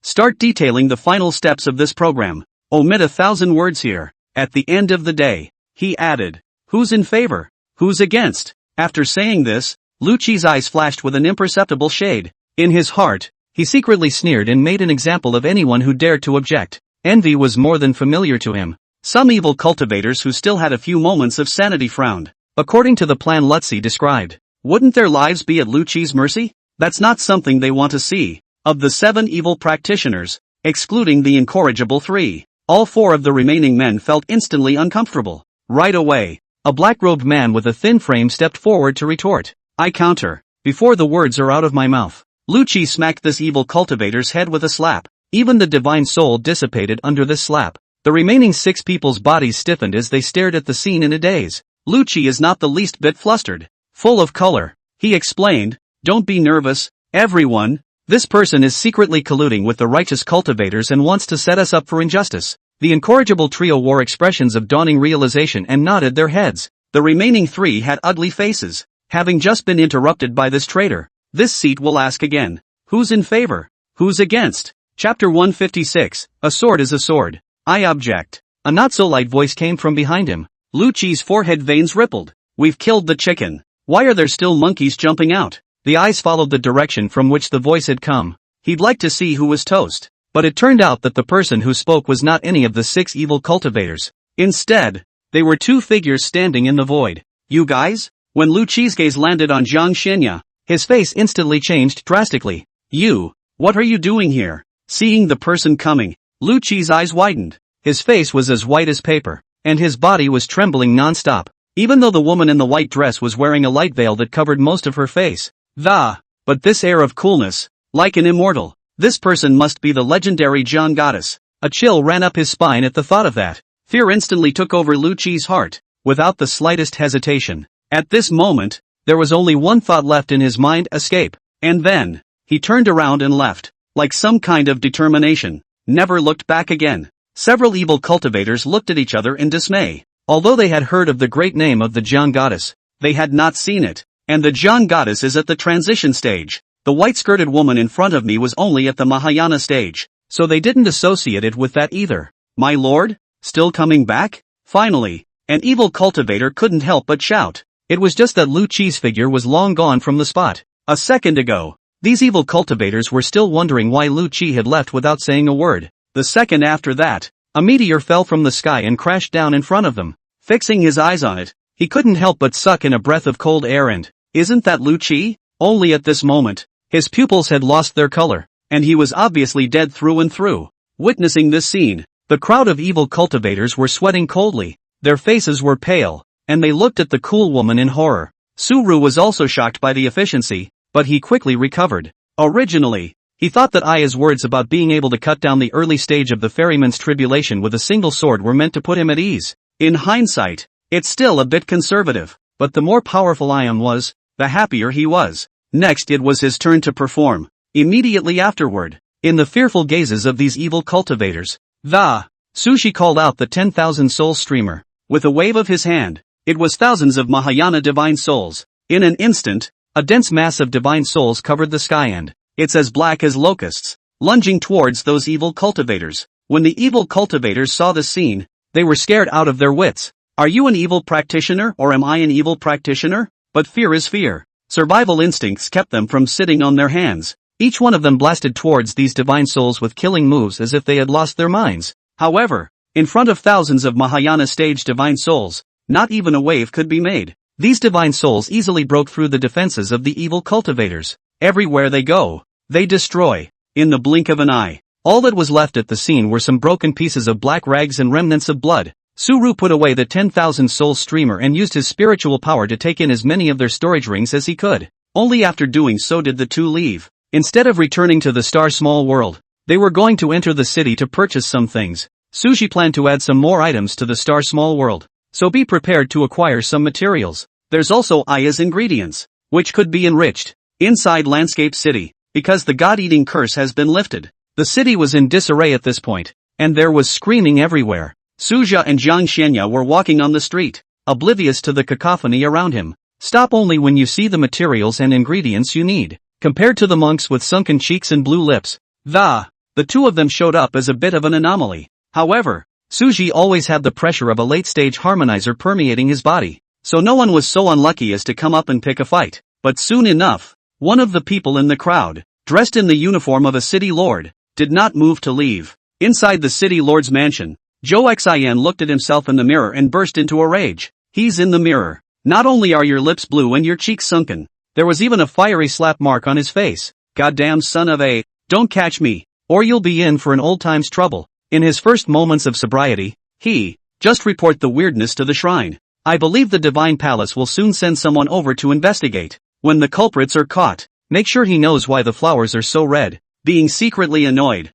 Start detailing the final steps of this program. Omit 1,000 words here. At the end of the day, he added, who's in favor? Who's against? After saying this, Lu Qi's eyes flashed with an imperceptible shade. In his heart, he secretly sneered and made an example of anyone who dared to object. Envy was more than familiar to him. Some evil cultivators who still had a few moments of sanity frowned. According to the plan Lutzi described, wouldn't their lives be at Lu Qi's mercy? That's not something they want to see. Of the 7 evil practitioners, excluding the incorrigible 3, all 4 of the remaining men felt instantly uncomfortable. Right away, a black-robed man with a thin frame stepped forward to retort. I counter, before the words are out of my mouth. Lu Qi smacked this evil cultivator's head with a slap. Even the divine soul dissipated under this slap. The remaining 6 people's bodies stiffened as they stared at the scene in a daze. Lu Qi is not the least bit flustered. Full of color, he explained, don't be nervous, everyone. This person is secretly colluding with the righteous cultivators and wants to set us up for injustice. The incorrigible trio wore expressions of dawning realization and nodded their heads. The remaining 3 had ugly faces. Having just been interrupted by this traitor, this seat will ask again. Who's in favor? Who's against? Chapter 156, A Sword is a Sword. I object. A not-so-light voice came from behind him. Lu Qi's forehead veins rippled. We've killed the chicken. Why are there still monkeys jumping out? The eyes followed the direction from which the voice had come. He'd like to see who was toast. But it turned out that the person who spoke was not any of the 6 evil cultivators. Instead, they were 2 figures standing in the void. You guys? When Lu Qi's gaze landed on Zhang Xianya, his face instantly changed drastically. You, what are you doing here? Seeing the person coming, Lu Qi's eyes widened. His face was as white as paper, and his body was trembling non-stop, even though the woman in the white dress was wearing a light veil that covered most of her face. But this air of coolness, like an immortal, this person must be the legendary Zhang goddess. A chill ran up his spine at the thought of that. Fear instantly took over Lu Qi's heart, without the slightest hesitation. At this moment, there was only one thought left in his mind: escape. And then, he turned around and left, like some kind of determination. Never looked back again. Several evil cultivators looked at each other in dismay. Although they had heard of the great name of the Zhang goddess, they had not seen it. And the Zhang goddess is at the transition stage. The white-skirted woman in front of me was only at the Mahayana stage, so they didn't associate it with that either. My lord? Still coming back? Finally, an evil cultivator couldn't help but shout. It was just that Lu Qi's figure was long gone from the spot. A second ago, These evil cultivators were still wondering why Lu Qi had left without saying a word. The second after that, a meteor fell from the sky and crashed down in front of them. Fixing his eyes on it, he couldn't help but suck in a breath of cold air and, isn't that Lu Qi? Only at this moment, his pupils had lost their color, and he was obviously dead through and through. Witnessing this scene, the crowd of evil cultivators were sweating coldly, their faces were pale, and they looked at the cool woman in horror. Suru was also shocked by the efficiency, but he quickly recovered. Originally, he thought that Aya's words about being able to cut down the early stage of the ferryman's tribulation with a single sword were meant to put him at ease. In hindsight, it's still a bit conservative, but the more powerful Ion was, the happier he was. Next it was his turn to perform. Immediately afterward, in the fearful gazes of these evil cultivators, Sushi called out the 10,000 soul streamer. With a wave of his hand, it was thousands of Mahayana divine souls. In an instant, a dense mass of divine souls covered the sky and, it's as black as locusts, lunging towards those evil cultivators. When the evil cultivators saw the scene, they were scared out of their wits. Are you an evil practitioner or am I an evil practitioner? But fear is fear. Survival instincts kept them from sitting on their hands. Each one of them blasted towards these divine souls with killing moves as if they had lost their minds. However, in front of thousands of Mahayana stage divine souls, not even a wave could be made. These divine souls easily broke through the defenses of the evil cultivators. Everywhere they go, they destroy. In the blink of an eye, all that was left at the scene were some broken pieces of black rags and remnants of blood. Suru put away the 10,000 soul streamer and used his spiritual power to take in as many of their storage rings as he could. Only after doing so did the two leave. Instead of returning to the Star Small World, they were going to enter the city to purchase some things. Sushi planned to add some more items to the Star Small World, so be prepared to acquire some materials. There's also Aya's ingredients, which could be enriched. Inside Landscape City, because the god-eating curse has been lifted. The city was in disarray at this point, and there was screaming everywhere. Suja and Jiang Xianya were walking on the street, oblivious to the cacophony around him. Stop only when you see the materials and ingredients you need. Compared to the monks with sunken cheeks and blue lips, the two of them showed up as a bit of an anomaly. However, Suji always had the pressure of a late-stage harmonizer permeating his body, so no one was so unlucky as to come up and pick a fight. But soon enough, one of the people in the crowd, dressed in the uniform of a city lord, did not move to leave. Inside the city lord's mansion, Zhou Xian looked at himself in the mirror and burst into a rage. He's in the mirror. Not only are your lips blue and your cheeks sunken, there was even a fiery slap mark on his face. Goddamn son of a, don't catch me, or you'll be in for an old time's trouble. In his first moments of sobriety, he, just report the weirdness to the shrine. I believe the Divine Palace will soon send someone over to investigate. When the culprits are caught, make sure he knows why the flowers are so red. Being secretly annoyed.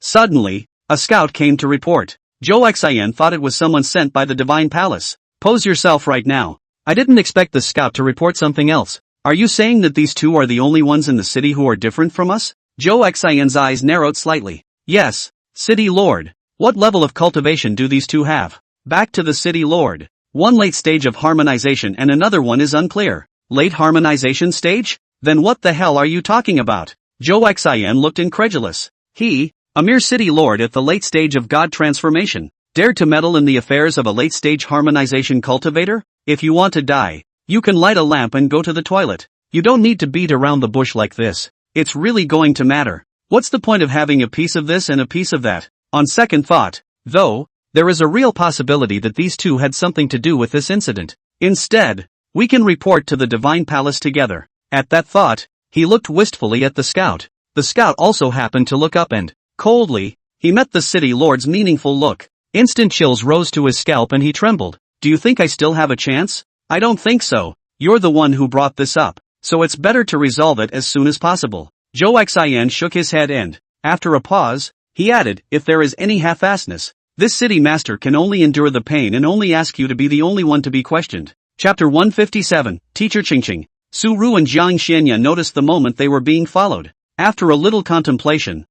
Suddenly, a scout came to report. Zhou Xian thought it was someone sent by the Divine Palace. Pose yourself right now. I didn't expect the scout to report something else. Are you saying that these two are the only ones in the city who are different from us? Zhou Xian's eyes narrowed slightly. Yes, City Lord. What level of cultivation do these two have? Back to the City Lord. One late stage of harmonization and another one is unclear. Late harmonization stage? Then what the hell are you talking about? Zhou Xian looked incredulous. He, a mere City Lord at the late stage of God transformation, dared to meddle in the affairs of a late-stage harmonization cultivator? If you want to die, you can light a lamp and go to the toilet. You don't need to beat around the bush like this. It's really going to matter. What's the point of having a piece of this and a piece of that? On second thought, though, there is a real possibility that these two had something to do with this incident. Instead, we can report to the Divine Palace together. At that thought, he looked wistfully at the scout. The scout also happened to look up and, coldly, he met the City Lord's meaningful look. Instant chills rose to his scalp and he trembled. Do you think I still have a chance? I don't think so. You're the one who brought this up, so it's better to resolve it as soon as possible. Zhou Xian shook his head and, after a pause, he added, if there is any half-assedness, this city master can only endure the pain and only ask you to be the only one to be questioned. Chapter 157, Teacher Qingqing. Su Ru and Jiang Xianya noticed the moment they were being followed. After a little contemplation,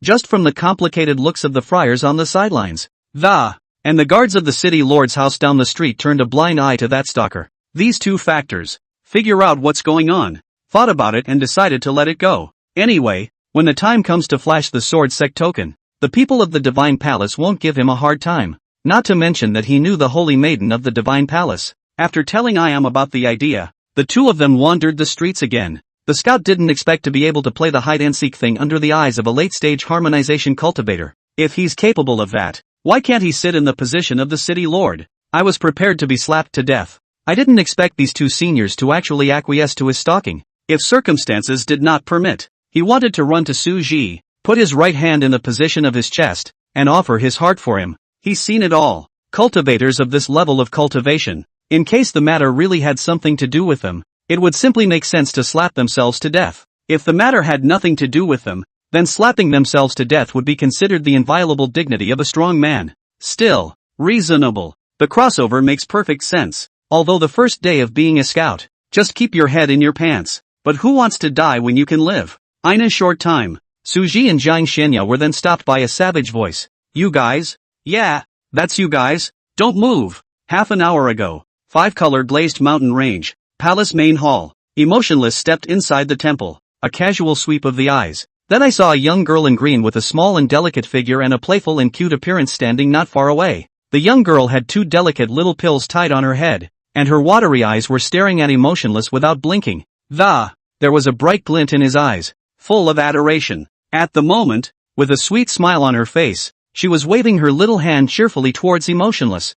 just from the complicated looks of the friars on the sidelines, and the guards of the city lord's house down the street turned a blind eye to that stalker. These two factors. Figure out what's going on. Thought about it and decided to let it go. Anyway, when the time comes to flash the sword sect token, the people of the Divine Palace won't give him a hard time. Not to mention that he knew the Holy Maiden of the Divine Palace. After telling Iam about the idea, the two of them wandered the streets again. The scout didn't expect to be able to play the hide-and-seek thing under the eyes of a late-stage harmonization cultivator. If he's capable of that, why can't he sit in the position of the city lord? I was prepared to be slapped to death. I didn't expect these two seniors to actually acquiesce to his stalking. If circumstances did not permit, he wanted to run to Su Ji, put his right hand in the position of his chest, and offer his heart for him. He's seen it all. Cultivators of this level of cultivation, in case the matter really had something to do with them, it would simply make sense to slap themselves to death. If the matter had nothing to do with them, then slapping themselves to death would be considered the inviolable dignity of a strong man. Still, reasonable. The crossover makes perfect sense. Although the first day of being a scout, just keep your head in your pants. But who wants to die when you can live? In a short time, Suji and Jiang Xianya were then stopped by a savage voice. You guys? Yeah, that's you guys. Don't move. Half an hour ago, 5-color glazed mountain range, palace main hall. Emotionless stepped inside the temple, a casual sweep of the eyes. Then I saw a young girl in green with a small and delicate figure and a playful and cute appearance standing not far away. The young girl had 2 delicate little pills tied on her head, and her watery eyes were staring at Emotionless without blinking. There was a bright glint in his eyes, full of adoration. At the moment, with a sweet smile on her face, she was waving her little hand cheerfully towards Emotionless.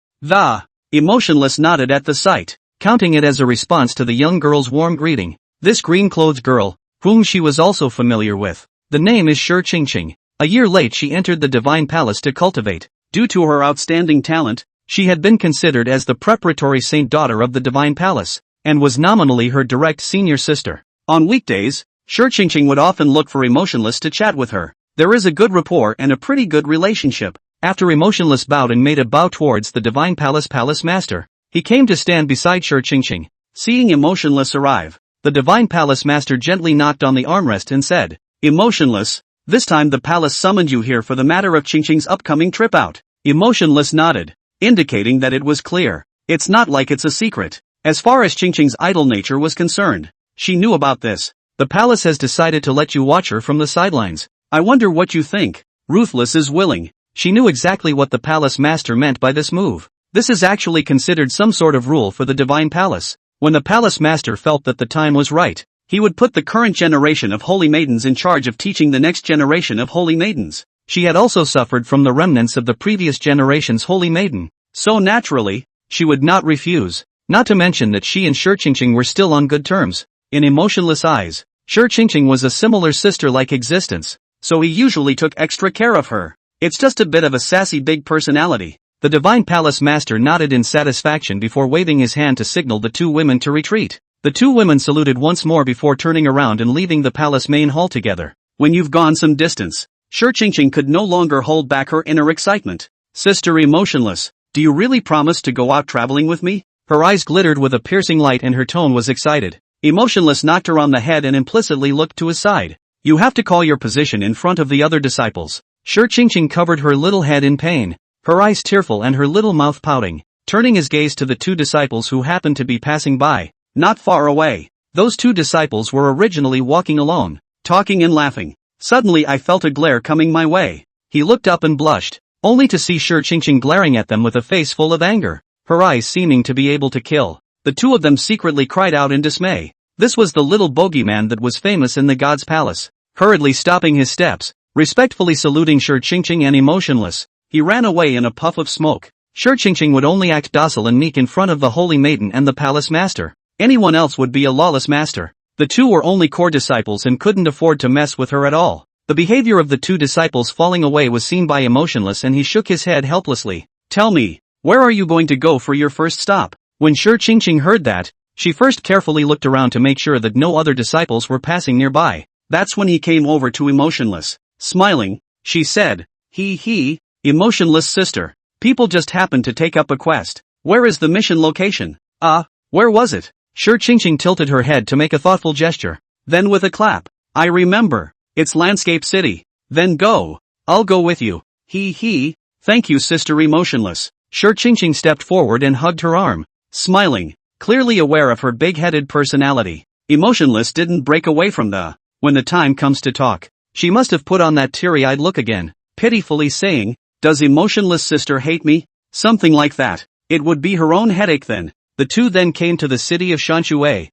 Emotionless nodded at the sight, counting it as a response to the young girl's warm greeting. This green-clothed girl, whom she was also familiar with. The name is Shi Qingqing. A year late she entered the Divine Palace to cultivate. Due to her outstanding talent, she had been considered as the preparatory saint daughter of the Divine Palace, and was nominally her direct senior sister. On weekdays, Shi Qingqing would often look for Emotionless to chat with her. There is a good rapport and a pretty good relationship. After Emotionless bowed and made a bow towards the Divine Palace Master, he came to stand beside Shi Qingqing. Seeing Emotionless arrive, the Divine Palace Master gently knocked on the armrest and said, Emotionless, this time the palace summoned you here for the matter of Qingqing's upcoming trip out. Emotionless nodded, indicating that it was clear. It's not like it's a secret. As far as Qingqing's idle nature was concerned, she knew about this. The palace has decided to let you watch her from the sidelines. I wonder what you think. Ruthless is willing. She knew exactly what the palace master meant by this move. This is actually considered some sort of rule for the Divine Palace. When the palace master felt that the time was right, he would put the current generation of holy maidens in charge of teaching the next generation of holy maidens. She had also suffered from the remnants of the previous generation's holy maiden, so naturally, she would not refuse. Not to mention that she and Shi Qingqing were still on good terms. In Emotionless eyes, Shi Qingqing was a similar sister-like existence, so he usually took extra care of her. It's just a bit of a sassy big personality. The Divine Palace Master nodded in satisfaction before waving his hand to signal the 2 women to retreat. The 2 women saluted once more before turning around and leaving the palace main hall together. When you've gone some distance, Shi Qingqing could no longer hold back her inner excitement. Sister Emotionless, do you really promise to go out traveling with me? Her eyes glittered with a piercing light and her tone was excited. Emotionless knocked her on the head and implicitly looked to his side. You have to call your position in front of the other disciples. Shi Qingqing covered her little head in pain, her eyes tearful and her little mouth pouting, turning his gaze to the 2 disciples who happened to be passing by. Not far away, those 2 disciples were originally walking alone, talking and laughing. Suddenly I felt a glare coming my way. He looked up and blushed, only to see Shi Qingqing glaring at them with a face full of anger, her eyes seeming to be able to kill. The 2 of them secretly cried out in dismay. This was the little bogeyman that was famous in the god's palace. Hurriedly stopping his steps, respectfully saluting Shi Qingqing and Emotionless, he ran away in a puff of smoke. Shi Qingqing would only act docile and meek in front of the holy maiden and the palace master. Anyone else would be a lawless master. The 2 were only core disciples and couldn't afford to mess with her at all. The behavior of the 2 disciples falling away was seen by Emotionless and he shook his head helplessly. Tell me, where are you going to go for your first stop? When Shi Qingqing heard that, she first carefully looked around to make sure that no other disciples were passing nearby. That's when he came over to Emotionless. Smiling, she said, Emotionless sister. People just happened to take up a quest. Where is the mission location? Where was it? Shi Qingqing tilted her head to make a thoughtful gesture. Then with a clap, I remember. It's Landscape City. Then go. I'll go with you. Thank you sister Emotionless. Shi Qingqing stepped forward and hugged her arm, smiling, clearly aware of her big-headed personality. Emotionless didn't break away from when the time comes to talk. She must have put on that teary-eyed look again, pitifully saying, does Emotionless sister hate me? Something like that. It would be her own headache then. The 2 then came to the city of Shanshui.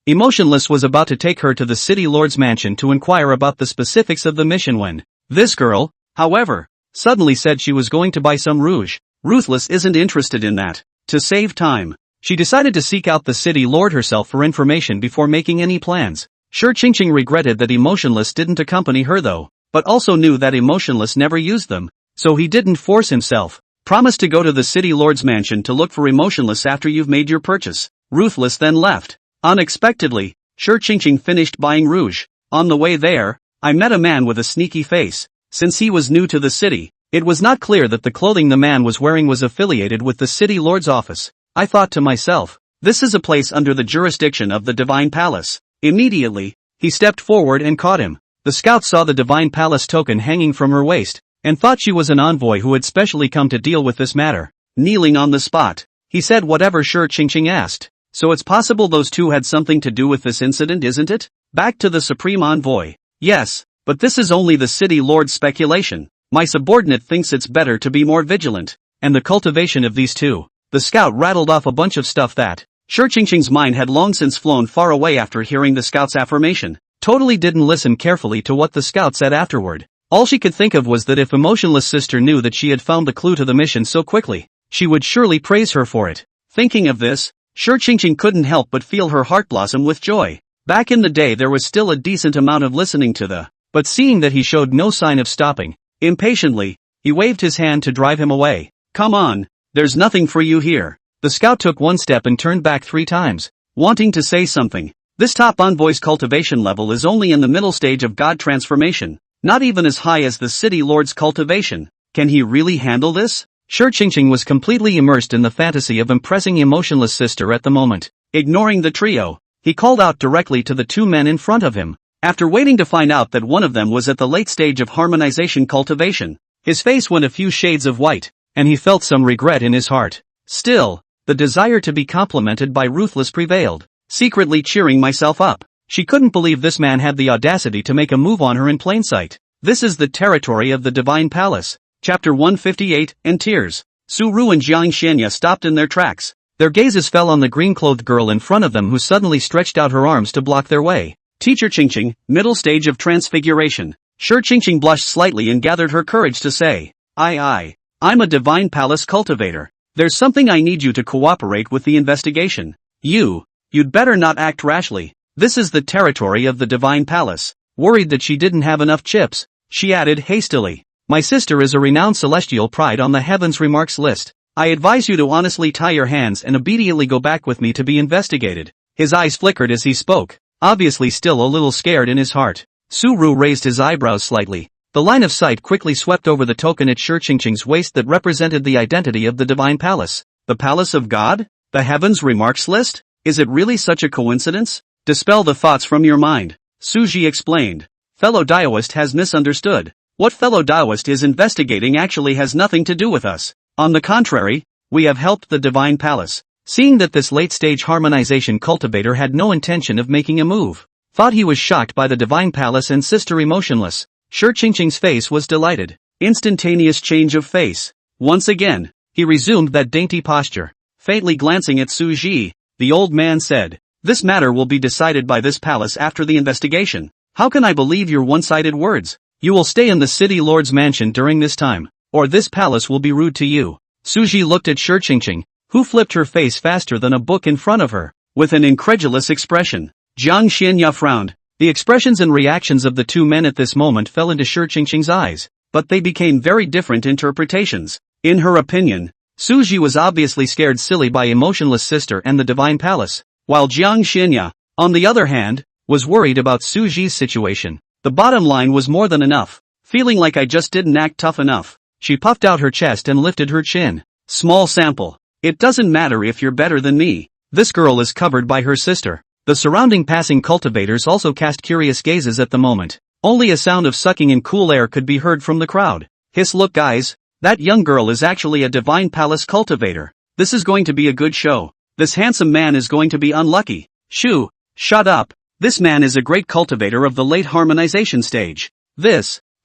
Emotionless was about to take her to the city lord's mansion to inquire about the specifics of the mission when this girl, however, suddenly said she was going to buy some rouge. Ruthless isn't interested in that. To save time, she decided to seek out the city lord herself for information before making any plans. Sure, Qingqing regretted that Emotionless didn't accompany her though, but also knew that Emotionless never used them, so he didn't force himself. Promise to go to the city lord's mansion to look for Emotionless after you've made your purchase. Ruthless then left. Unexpectedly, Sure Qingqing finished buying rouge. On the way there, I met a man with a sneaky face. Since he was new to the city, it was not clear that the clothing the man was wearing was affiliated with the city lord's office. I thought to myself, this is a place under the jurisdiction of the Divine Palace. Immediately, he stepped forward and caught him. The scout saw the Divine Palace token hanging from her waist, and thought she was an envoy who had specially come to deal with this matter. Kneeling on the spot, he said whatever Sure Qingqing asked. So it's possible those two had something to do with this incident, isn't it? Back to the Supreme Envoy. Yes, but this is only the city lord's speculation. My subordinate thinks it's better to be more vigilant. And the cultivation of these two. The scout rattled off a bunch of stuff that Sure Qingqing's mind had long since flown far away after hearing the scout's affirmation. Totally didn't listen carefully to what the scout said afterward. All she could think of was that if Emotionless sister knew that she had found the clue to the mission so quickly, she would surely praise her for it. Thinking of this, Sure Qingqing couldn't help but feel her heart blossom with joy. Back in the day there was still a decent amount of listening to the, but seeing that he showed no sign of stopping, impatiently, he waved his hand to drive him away. Come on, there's nothing for you here. The scout took one step and turned back 3 times, wanting to say something. This top envoy's cultivation level is only in the middle stage of god transformation, not even as high as the city lord's cultivation. Can he really handle this? Sure Qingqing was completely immersed in the fantasy of impressing Emotionless sister at the moment. Ignoring the trio, he called out directly to the 2 men in front of him. After waiting to find out that one of them was at the late stage of harmonization cultivation, his face went a few shades of white, and he felt some regret in his heart. Still, the desire to be complimented by Ruthless prevailed, secretly cheering myself up. She couldn't believe this man had the audacity to make a move on her in plain sight. This is the territory of the Divine Palace. Chapter 158, and Tears. Su Ru and Jiang Xianya stopped in their tracks. Their gazes fell on the green-clothed girl in front of them who suddenly stretched out her arms to block their way. Teacher Qingqing, middle stage of transfiguration. Sure Qingqing blushed slightly and gathered her courage to say, I'm a Divine Palace cultivator. There's something I need you to cooperate with the investigation. You'd better not act rashly. This is the territory of the Divine Palace. Worried that she didn't have enough chips, she added hastily, my sister is a renowned celestial pride on the heavens remarks list. I advise you to honestly tie your hands and immediately go back with me to be investigated. His eyes flickered as he spoke, obviously still a little scared in his heart. Su Ru raised his eyebrows slightly. The line of sight quickly swept over the token at Sure Qingqing's waist that represented the identity of the Divine Palace. The Palace of God? The Heavens Remarks list? Is it really such a coincidence? Dispel the thoughts from your mind. Su Ji explained. Fellow Daoist has misunderstood. What fellow Daoist is investigating actually has nothing to do with us. On the contrary, we have helped the Divine Palace. Seeing that this late-stage harmonization cultivator had no intention of making a move, thought he was shocked by the Divine Palace and Sister Emotionless. Sure Qingqing's face was delighted. Instantaneous change of face. Once again, he resumed that dainty posture. Faintly glancing at Su Ji, the old man said, this matter will be decided by this palace after the investigation. How can I believe your one-sided words? You will stay in the city lord's mansion during this time, or this palace will be rude to you. Su Ji looked at Sure Qingqing, who flipped her face faster than a book in front of her, with an incredulous expression. Jiang Xianya frowned. The expressions and reactions of the 2 men at this moment fell into Sure Qingqing's eyes, but they became very different interpretations. In her opinion, Su Ji was obviously scared silly by Emotionless sister and the Divine Palace, while Jiang Xianya, on the other hand, was worried about Su Ji's situation. The bottom line was more than enough. Feeling like I just didn't act tough enough, she puffed out her chest and lifted her chin. Small sample. It doesn't matter if you're better than me. This girl is covered by her sister. The surrounding passing cultivators also cast curious gazes at the moment. Only a sound of sucking in cool air could be heard from the crowd. Hiss, look guys, that young girl is actually a Divine Palace cultivator. This is going to be a good show. This handsome man is going to be unlucky. Shoo, shut up. This man is a great cultivator of the late harmonization stage.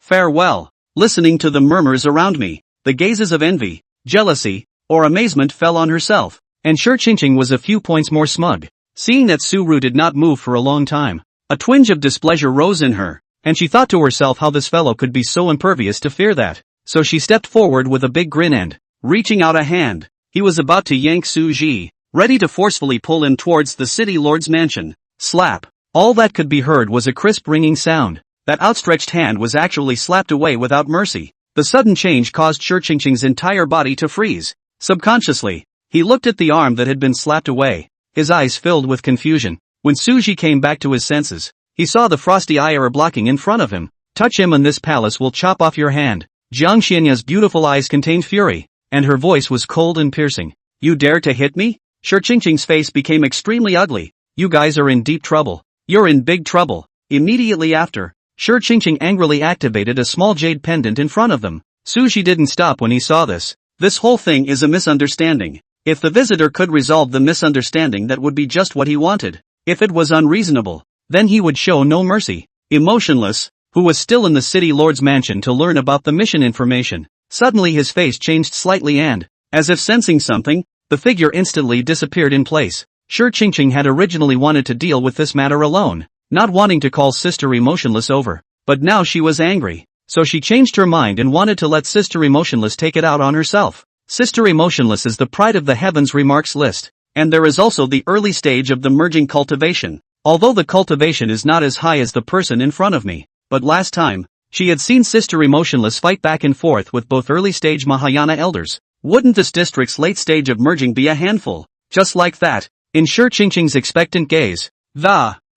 Farewell. Listening to the murmurs around me, the gazes of envy, jealousy, or amazement fell on herself, and Sure Qingqing was a few points more smug. Seeing that Suru did not move for a long time, a twinge of displeasure rose in her, and she thought to herself how this fellow could be so impervious to fear that. So she stepped forward with a big grin and, reaching out a hand, he was about to yank Suji, ready to forcefully pull him towards the city lord's mansion. Slap. All that could be heard was a crisp ringing sound. That outstretched hand was actually slapped away without mercy. The sudden change caused Shurching's entire body to freeze. Subconsciously, he looked at the arm that had been slapped away, his eyes filled with confusion. When Suji came back to his senses, he saw the frosty Ayara blocking in front of him. Touch him and this palace will chop off your hand. Jiang Xianya's beautiful eyes contained fury, and her voice was cold and piercing. You dare to hit me? Shurching's face became extremely ugly. You guys are in deep trouble. You're in big trouble. Immediately after, Shurching angrily activated a small jade pendant in front of them. Suji didn't stop when he saw this. This whole thing is a misunderstanding. If the visitor could resolve the misunderstanding, that would be just what he wanted. If it was unreasonable, then he would show no mercy. Emotionless, who was still in the city lord's mansion to learn about the mission information, suddenly his face changed slightly and, as if sensing something, the figure instantly disappeared in place. Shurching had originally wanted to deal with this matter alone, not wanting to call Sister Emotionless over, but now she was angry, so she changed her mind and wanted to let Sister Emotionless take it out on herself. Sister Emotionless is the pride of the heavens remarks list, and there is also the early stage of the merging cultivation, although the cultivation is not as high as the person in front of me, but last time, she had seen Sister Emotionless fight back and forth with both early stage Mahayana elders. Wouldn't this district's late stage of merging be a handful? Just like that, in Shurching's expectant gaze,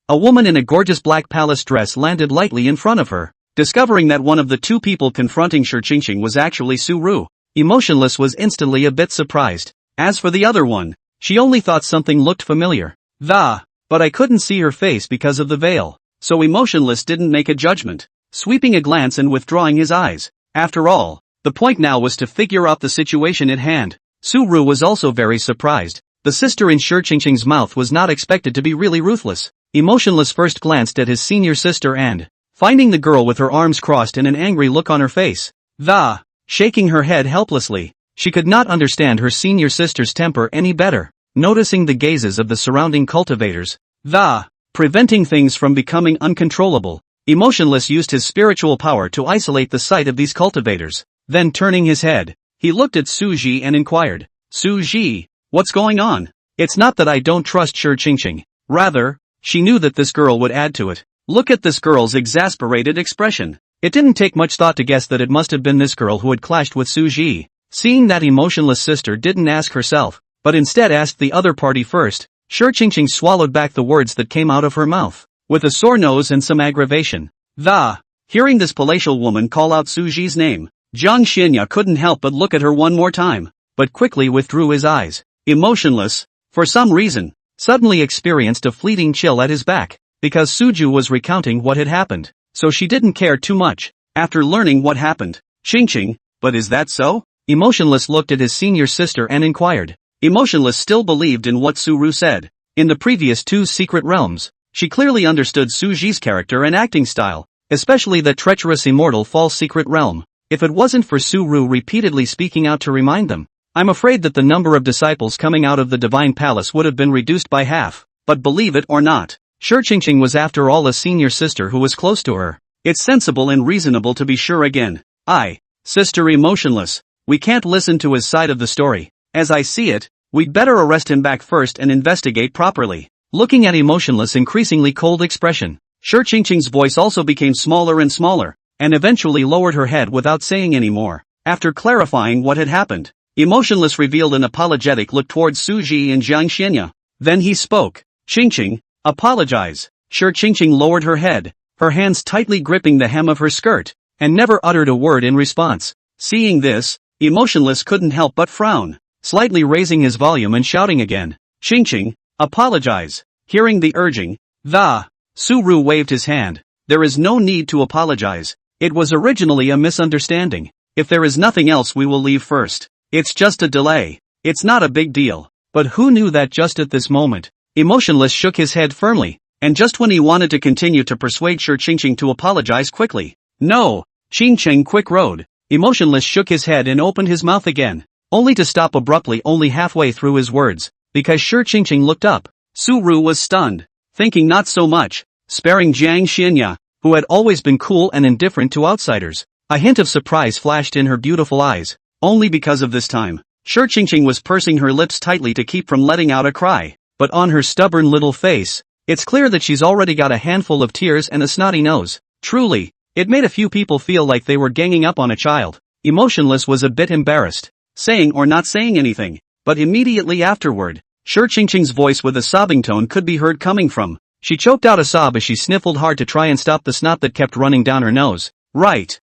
a woman in a gorgeous black palace dress landed lightly in front of her. Discovering that one of the two people confronting Shurching was actually Suru, Emotionless was instantly a bit surprised. As for the other one, she only thought something looked familiar. But I couldn't see her face because of the veil, so Emotionless didn't make a judgment, sweeping a glance and withdrawing his eyes. After all, the point now was to figure out the situation at hand. Suru was also very surprised. The sister in Shurching's mouth was not expected to be really ruthless. Emotionless first glanced at his senior sister and, finding the girl with her arms crossed and an angry look on her face, shaking her head helplessly, she could not understand her senior sister's temper any better. Noticing the gazes of the surrounding cultivators, preventing things from becoming uncontrollable, Emotionless used his spiritual power to isolate the sight of these cultivators. Then turning his head, he looked at Suji and inquired, Suji, what's going on? It's not that I don't trust Shurching. Rather, she knew that this girl would add to it. Look at this girl's exasperated expression. It didn't take much thought to guess that it must have been this girl who had clashed with Suji. Seeing that Emotionless sister didn't ask herself, but instead asked the other party first, Shurching swallowed back the words that came out of her mouth, with a sore nose and some aggravation. Hearing this palatial woman call out Suji's name, Jiang Xianya couldn't help but look at her one more time, but quickly withdrew his eyes. Emotionless, for some reason, suddenly experienced a fleeting chill at his back, because Suju was recounting what had happened, so she didn't care too much. After learning what happened, Ching, but is that so? Emotionless looked at his senior sister and inquired. Emotionless still believed in what Suru said. In the previous two secret realms, she clearly understood Suji's character and acting style, especially the treacherous immortal false secret realm. If it wasn't for Suru repeatedly speaking out to remind them, I'm afraid that the number of disciples coming out of the divine palace would have been reduced by half. But believe it or not, Shurching was after all a senior sister who was close to her. It's sensible and reasonable to be sure again. Sister Emotionless, we can't listen to his side of the story. As I see it, we'd better arrest him back first and investigate properly. Looking at Emotionless' increasingly cold expression, Shurching's voice also became smaller and smaller, and eventually lowered her head without saying any more. After clarifying what had happened, Emotionless revealed an apologetic look towards Suji and Jiang Xianya. Then he spoke. Ching, apologize. Shurching lowered her head, her hands tightly gripping the hem of her skirt, and never uttered a word in response. Seeing this, Emotionless couldn't help but frown, slightly raising his volume and shouting again. Ching, apologize. Hearing the urging, Suru waved his hand. There is no need to apologize. It was originally a misunderstanding. If there is nothing else, we will leave first. It's just a delay. It's not a big deal. But who knew that just at this moment? Emotionless shook his head firmly, and just when he wanted to continue to persuade Shurching to apologize quickly. No, Ching quick road. Emotionless shook his head and opened his mouth again, only to stop abruptly only halfway through his words, because Shurching looked up. Su-ru was stunned, thinking not so much, sparing Jiang Xianya, who had always been cool and indifferent to outsiders. A hint of surprise flashed in her beautiful eyes. Only because of this time, Shi Qingqing was pursing her lips tightly to keep from letting out a cry. But on her stubborn little face, it's clear that she's already got a handful of tears and a snotty nose. Truly, it made a few people feel like they were ganging up on a child. Emotionless was a bit embarrassed, saying or not saying anything, but immediately afterward, Shi Qingqing's voice with a sobbing tone could be heard coming from. She choked out a sob as she sniffled hard to try and stop the snot that kept running down her nose. Right.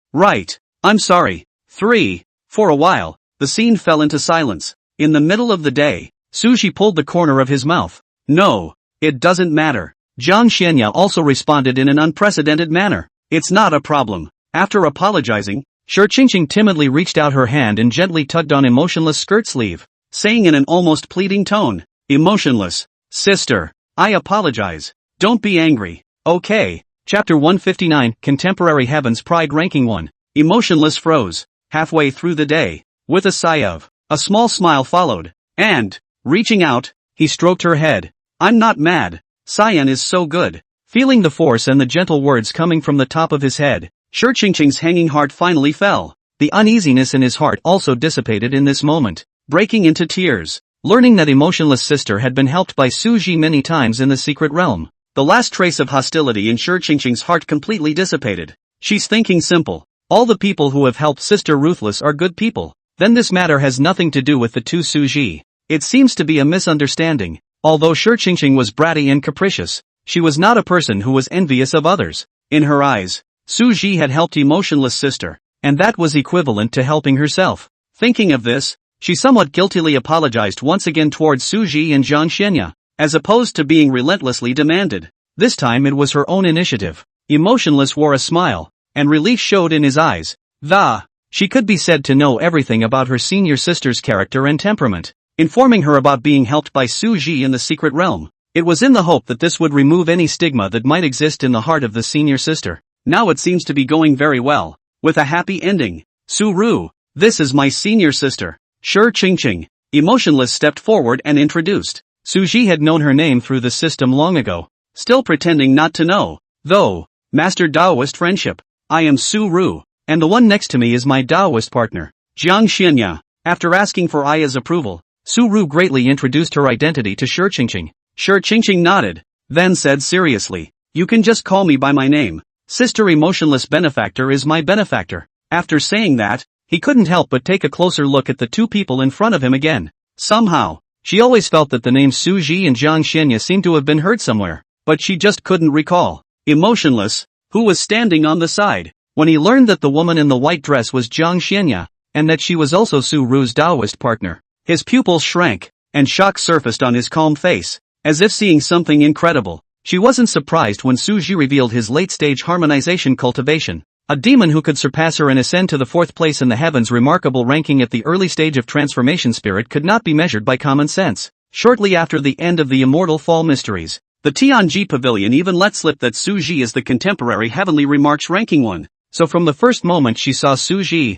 I'm sorry. 3. For a while, the scene fell into silence. In the middle of the day, Suji pulled the corner of his mouth. No, it doesn't matter. Jiang Xianya also responded in an unprecedented manner. It's not a problem. After apologizing, Shi Qingqing timidly reached out her hand and gently tugged on Emotionless' skirt sleeve, saying in an almost pleading tone, Emotionless, sister, I apologize. Don't be angry. Okay. Chapter 159, Contemporary Heaven's Pride Ranking 1. Emotionless froze, halfway through the day, with a sigh of, a small smile followed, and, reaching out, he stroked her head. I'm not mad. Cyan is so good. Feeling the force and the gentle words coming from the top of his head, Shi Qingqing's hanging heart finally fell. The uneasiness in his heart also dissipated in this moment, breaking into tears, learning that Emotionless' sister had been helped by Suji many times in the secret realm. The last trace of hostility in Shi Qingqing's heart completely dissipated. She's thinking simple. All the people who have helped Sister Ruthless are good people. Then this matter has nothing to do with the two Suji. It seems to be a misunderstanding. Although Shi Qingqing was bratty and capricious, she was not a person who was envious of others. In her eyes, Suji had helped Emotionless' sister, and that was equivalent to helping herself. Thinking of this, she somewhat guiltily apologized once again towards Suji and Jiang Xianya, as opposed to being relentlessly demanded. This time it was her own initiative. Emotionless wore a smile, and relief showed in his eyes. She could be said to know everything about her senior sister's character and temperament, informing her about being helped by Suji in the secret realm. It was in the hope that this would remove any stigma that might exist in the heart of the senior sister. Now it seems to be going very well, with a happy ending. Su-ru, this is my senior sister, Shi Qingqing. Emotionless stepped forward and introduced. Suji had known her name through the system long ago, still pretending not to know, though. Master Taoist friendship. I am Su-ru, and the one next to me is my Taoist partner, Jiang Xianya. After asking for Aya's approval, Su-ru greatly introduced her identity to Shi Qingqing. Shi Qingqing nodded, then said seriously, you can just call me by my name. Sister Emotionless benefactor is my benefactor. After saying that, he couldn't help but take a closer look at the two people in front of him again. Somehow, she always felt that the names Suji and Jiang Xianya seemed to have been heard somewhere, but she just couldn't recall. Emotionless, who was standing on the side, when he learned that the woman in the white dress was Jiang Xianya, and that she was also Su-ru's Taoist partner, his pupils shrank, and shock surfaced on his calm face, as if seeing something incredible. She wasn't surprised when Suji revealed his late-stage harmonization cultivation, a demon who could surpass her and ascend to the 4th place in the heavens. Remarkable ranking at the early stage of transformation spirit could not be measured by common sense. Shortly after the end of the Immortal Fall Mysteries, the Tianji Pavilion even let slip that Suji is the contemporary heavenly remarks ranking 1. So from the first moment she saw Suji,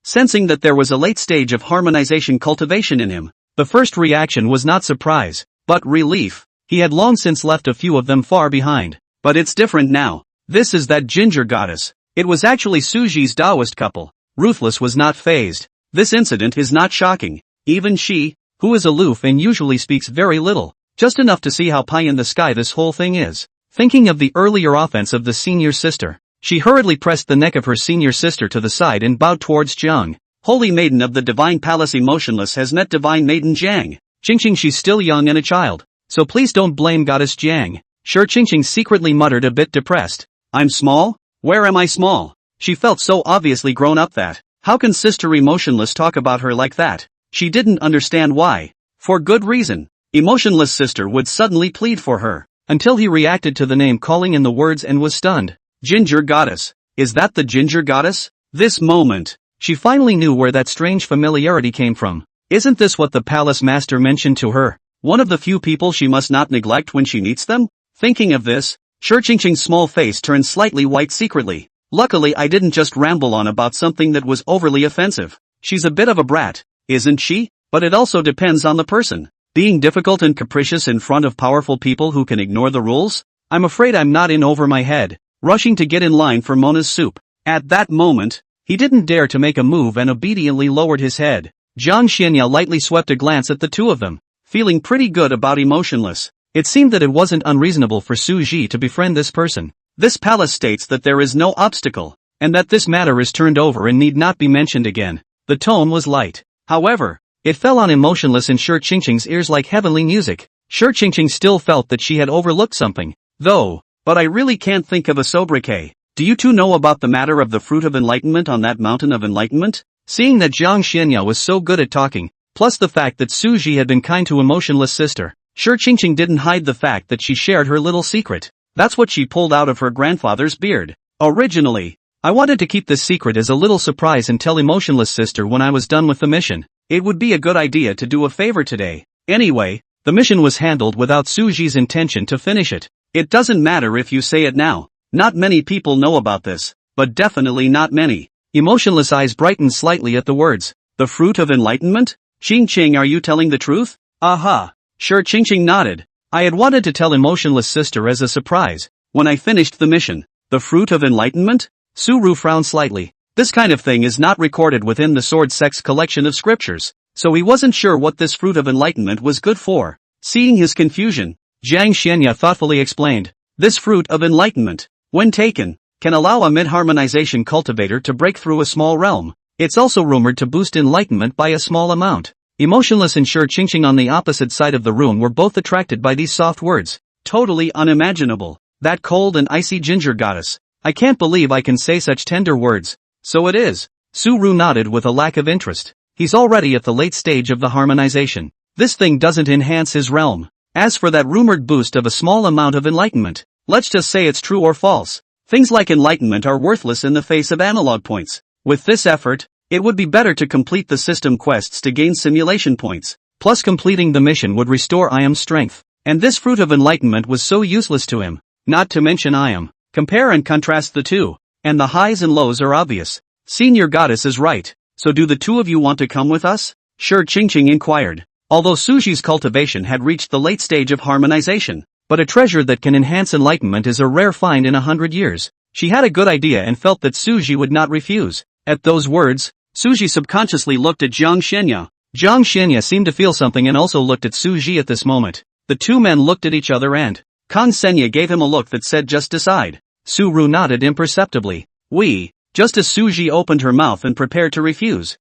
sensing that there was a late stage of harmonization cultivation in him, the first reaction was not surprise, but relief. He had long since left a few of them far behind. But it's different now. This is that ginger goddess. It was actually Suji's Taoist couple. Ruthless was not fazed. This incident is not shocking. Even she, who is aloof and usually speaks very little, just enough to see how pie in the sky this whole thing is. Thinking of the earlier offense of the senior sister, she hurriedly pressed the neck of her senior sister to the side and bowed towards Jiang. Holy Maiden of the Divine Palace Emotionless has met Divine Maiden Jiang. Qingqing, she's still young and a child, so please don't blame Goddess Jiang. Shi Qingqing secretly muttered, a bit depressed. I'm small? Where am I small? She felt so obviously grown up that, how can Sister Emotionless talk about her like that? She didn't understand why. For good reason. Emotionless sister would suddenly plead for her, until he reacted to the name calling in the words and was stunned. Ginger Goddess. Is that the Ginger Goddess? This moment, she finally knew where that strange familiarity came from. Isn't this what the palace master mentioned to her? One of the few people she must not neglect when she meets them? Thinking of this, Shi Qingqing's small face turned slightly white secretly. Luckily I didn't just ramble on about something that was overly offensive. She's a bit of a brat, isn't she? But it also depends on the person. Being difficult and capricious in front of powerful people who can ignore the rules? I'm afraid I'm not in over my head. Rushing to get in line for Mona's soup. At that moment, he didn't dare to make a move and obediently lowered his head. Jiang Xianya lightly swept a glance at the two of them, feeling pretty good about emotionless. It seemed that it wasn't unreasonable for Su Ji to befriend this person. This palace states that there is no obstacle, and that this matter is turned over and need not be mentioned again. The tone was light. However, it fell on emotionless in Shi Qingqing's ears like heavenly music. Shi Qingqing still felt that she had overlooked something, though, but I really can't think of a sobriquet. Do you two know about the matter of the fruit of enlightenment on that mountain of enlightenment? Seeing that Jiang Xianya was so good at talking, plus the fact that Su Ji had been kind to emotionless sister, Shi Qingqing didn't hide the fact that she shared her little secret. That's what she pulled out of her grandfather's beard. Originally, I wanted to keep this secret as a little surprise and tell emotionless sister when I was done with the mission. It would be a good idea to do a favor today. Anyway, the mission was handled without Su Ji's intention to finish it. It doesn't matter if you say it now. Not many people know about this, but definitely not many. Emotionless eyes brightened slightly at the words. The fruit of enlightenment? Qingqing, are you telling the truth? Aha. Shi Qingqing nodded. I had wanted to tell emotionless sister as a surprise, when I finished the mission. The fruit of enlightenment? Su Ru frowned slightly. This kind of thing is not recorded within the sword sect's collection of scriptures, so he wasn't sure what this fruit of enlightenment was good for. Seeing his confusion, Jiang Xianya thoughtfully explained. This fruit of enlightenment, when taken, can allow a mid-harmonization cultivator to break through a small realm. It's also rumored to boost enlightenment by a small amount. Emotionless and Shi Qingqing on the opposite side of the room were both attracted by these soft words. Totally unimaginable. That cold and icy ginger goddess. I can't believe I can say such tender words. So it is. Su Ru nodded with a lack of interest. He's already at the late stage of the harmonization. This thing doesn't enhance his realm. As for that rumored boost of a small amount of enlightenment, let's just say it's true or false. Things like enlightenment are worthless in the face of analog points. With this effort, it would be better to complete the system quests to gain simulation points. Plus completing the mission would restore Iam's strength. And this fruit of enlightenment was so useless to him. Not to mention Iam. Compare and contrast the two, and the highs and lows are obvious. Senior Goddess is right. So do the two of you want to come with us? Shi Qingqing inquired. Although Su Ji's cultivation had reached the late stage of harmonization, but a treasure that can enhance enlightenment is a rare find in 100 years. She had a good idea and felt that Su Ji would not refuse. At those words, Su Ji subconsciously looked at Jiang Xianya. Jiang Xianya seemed to feel something and also looked at Su Ji at this moment. The two men looked at each other and Kan Senya gave him a look that said just decide. Su Ru nodded imperceptibly. Just as Su Ji opened her mouth and prepared to refuse.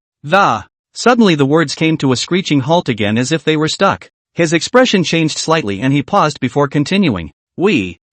Suddenly the words came to a screeching halt again as if they were stuck. His expression changed slightly and he paused before continuing.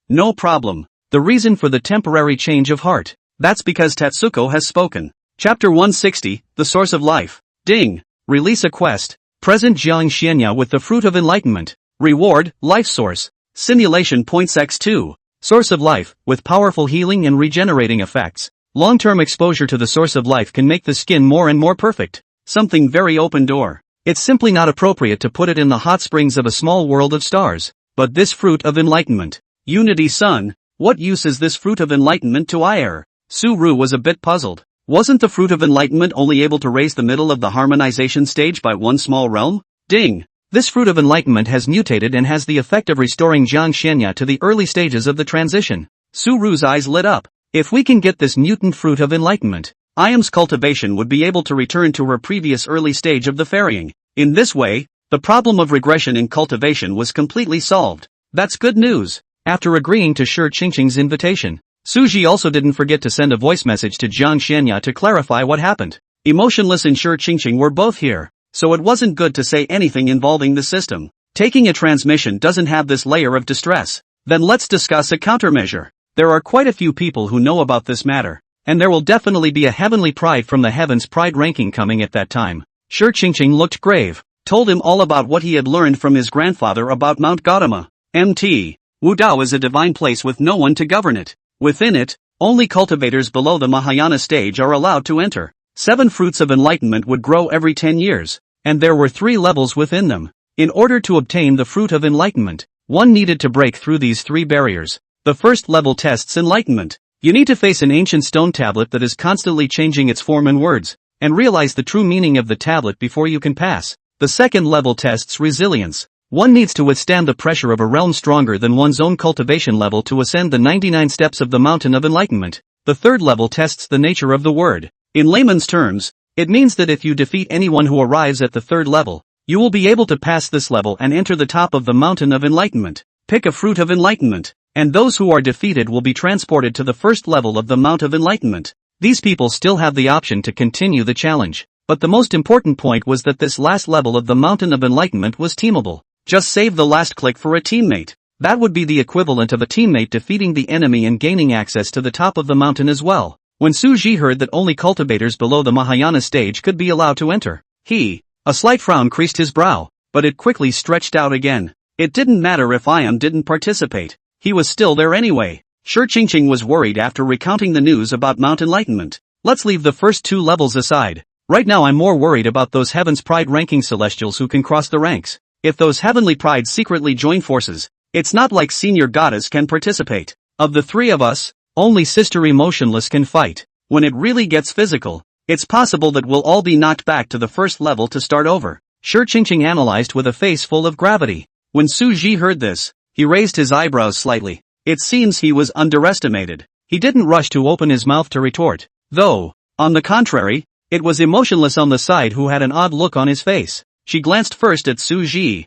No problem. The reason for the temporary change of heart. That's because Tatsuko has spoken. Chapter 160, The Source of Life. Ding. Release a quest. Present Jiang Xianya with the Fruit of Enlightenment. Reward, Life Source. Simulation points x2. Source of Life, with powerful healing and regenerating effects. Long-term exposure to the Source of Life can make the skin more and more perfect. Something very open door. It's simply not appropriate to put it in the hot springs of a small world of stars. But this Fruit of Enlightenment. Unity-Sun, what use is this Fruit of Enlightenment to Ayer? Su Ru was a bit puzzled. Wasn't the Fruit of Enlightenment only able to raise the middle of the harmonization stage by one small realm? Ding! This Fruit of Enlightenment has mutated and has the effect of restoring Jiang Xianya to the early stages of the transition. Su Ru's eyes lit up. If we can get this mutant Fruit of Enlightenment, Iam's cultivation would be able to return to her previous early stage of the ferrying. In this way, the problem of regression in cultivation was completely solved. That's good news. After agreeing to Shi Qingqing's invitation, Su Ji also didn't forget to send a voice message to Jiang Xianya to clarify what happened. Emotionless and Shi Qingqing were both here, so it wasn't good to say anything involving the system. Taking a transmission doesn't have this layer of distress. Then let's discuss a countermeasure. There are quite a few people who know about this matter, and there will definitely be a heavenly pride from the heavens pride ranking coming at that time. Shi Qingqing looked grave, told him all about what he had learned from his grandfather about Mount Gautama. Mt. Wudao is a divine place with no one to govern it. Within it, only cultivators below the Mahayana stage are allowed to enter. 7 fruits of enlightenment would grow every 10 years, and there were 3 levels within them. In order to obtain the fruit of enlightenment, one needed to break through these 3 barriers. The first level tests enlightenment. You need to face an ancient stone tablet that is constantly changing its form and words, and realize the true meaning of the tablet before you can pass. The second level tests resilience. One needs to withstand the pressure of a realm stronger than one's own cultivation level to ascend the 99 steps of the mountain of enlightenment. The third level tests the nature of the word. In layman's terms, it means that if you defeat anyone who arrives at the third level, you will be able to pass this level and enter the top of the mountain of enlightenment. Pick a fruit of enlightenment, and those who are defeated will be transported to the first level of the Mount of Enlightenment. These people still have the option to continue the challenge, but the most important point was that this last level of the Mountain of Enlightenment was teamable. Just save the last click for a teammate. That would be the equivalent of a teammate defeating the enemy and gaining access to the top of the mountain as well. When Suji heard that only cultivators below the Mahayana stage could be allowed to enter, a slight frown creased his brow, but it quickly stretched out again. It didn't matter if Iam didn't participate. He was still there anyway. Sure, Qingqing was worried after recounting the news about Mount Enlightenment. Let's leave the first two levels aside. Right now I'm more worried about those Heaven's Pride ranking celestials who can cross the ranks. If those Heavenly Pride secretly join forces, it's not like Senior Goddess can participate. Of the three of us, only Sister Emotionless can fight. When it really gets physical, it's possible that we'll all be knocked back to the first level to start over. Sure, Qingqing analyzed with a face full of gravity. When Su Ji heard this, he raised his eyebrows slightly. It seems he was underestimated. He didn't rush to open his mouth to retort, though, on the contrary, it was Emotionless on the side who had an odd look on his face. She glanced first at Su Ji.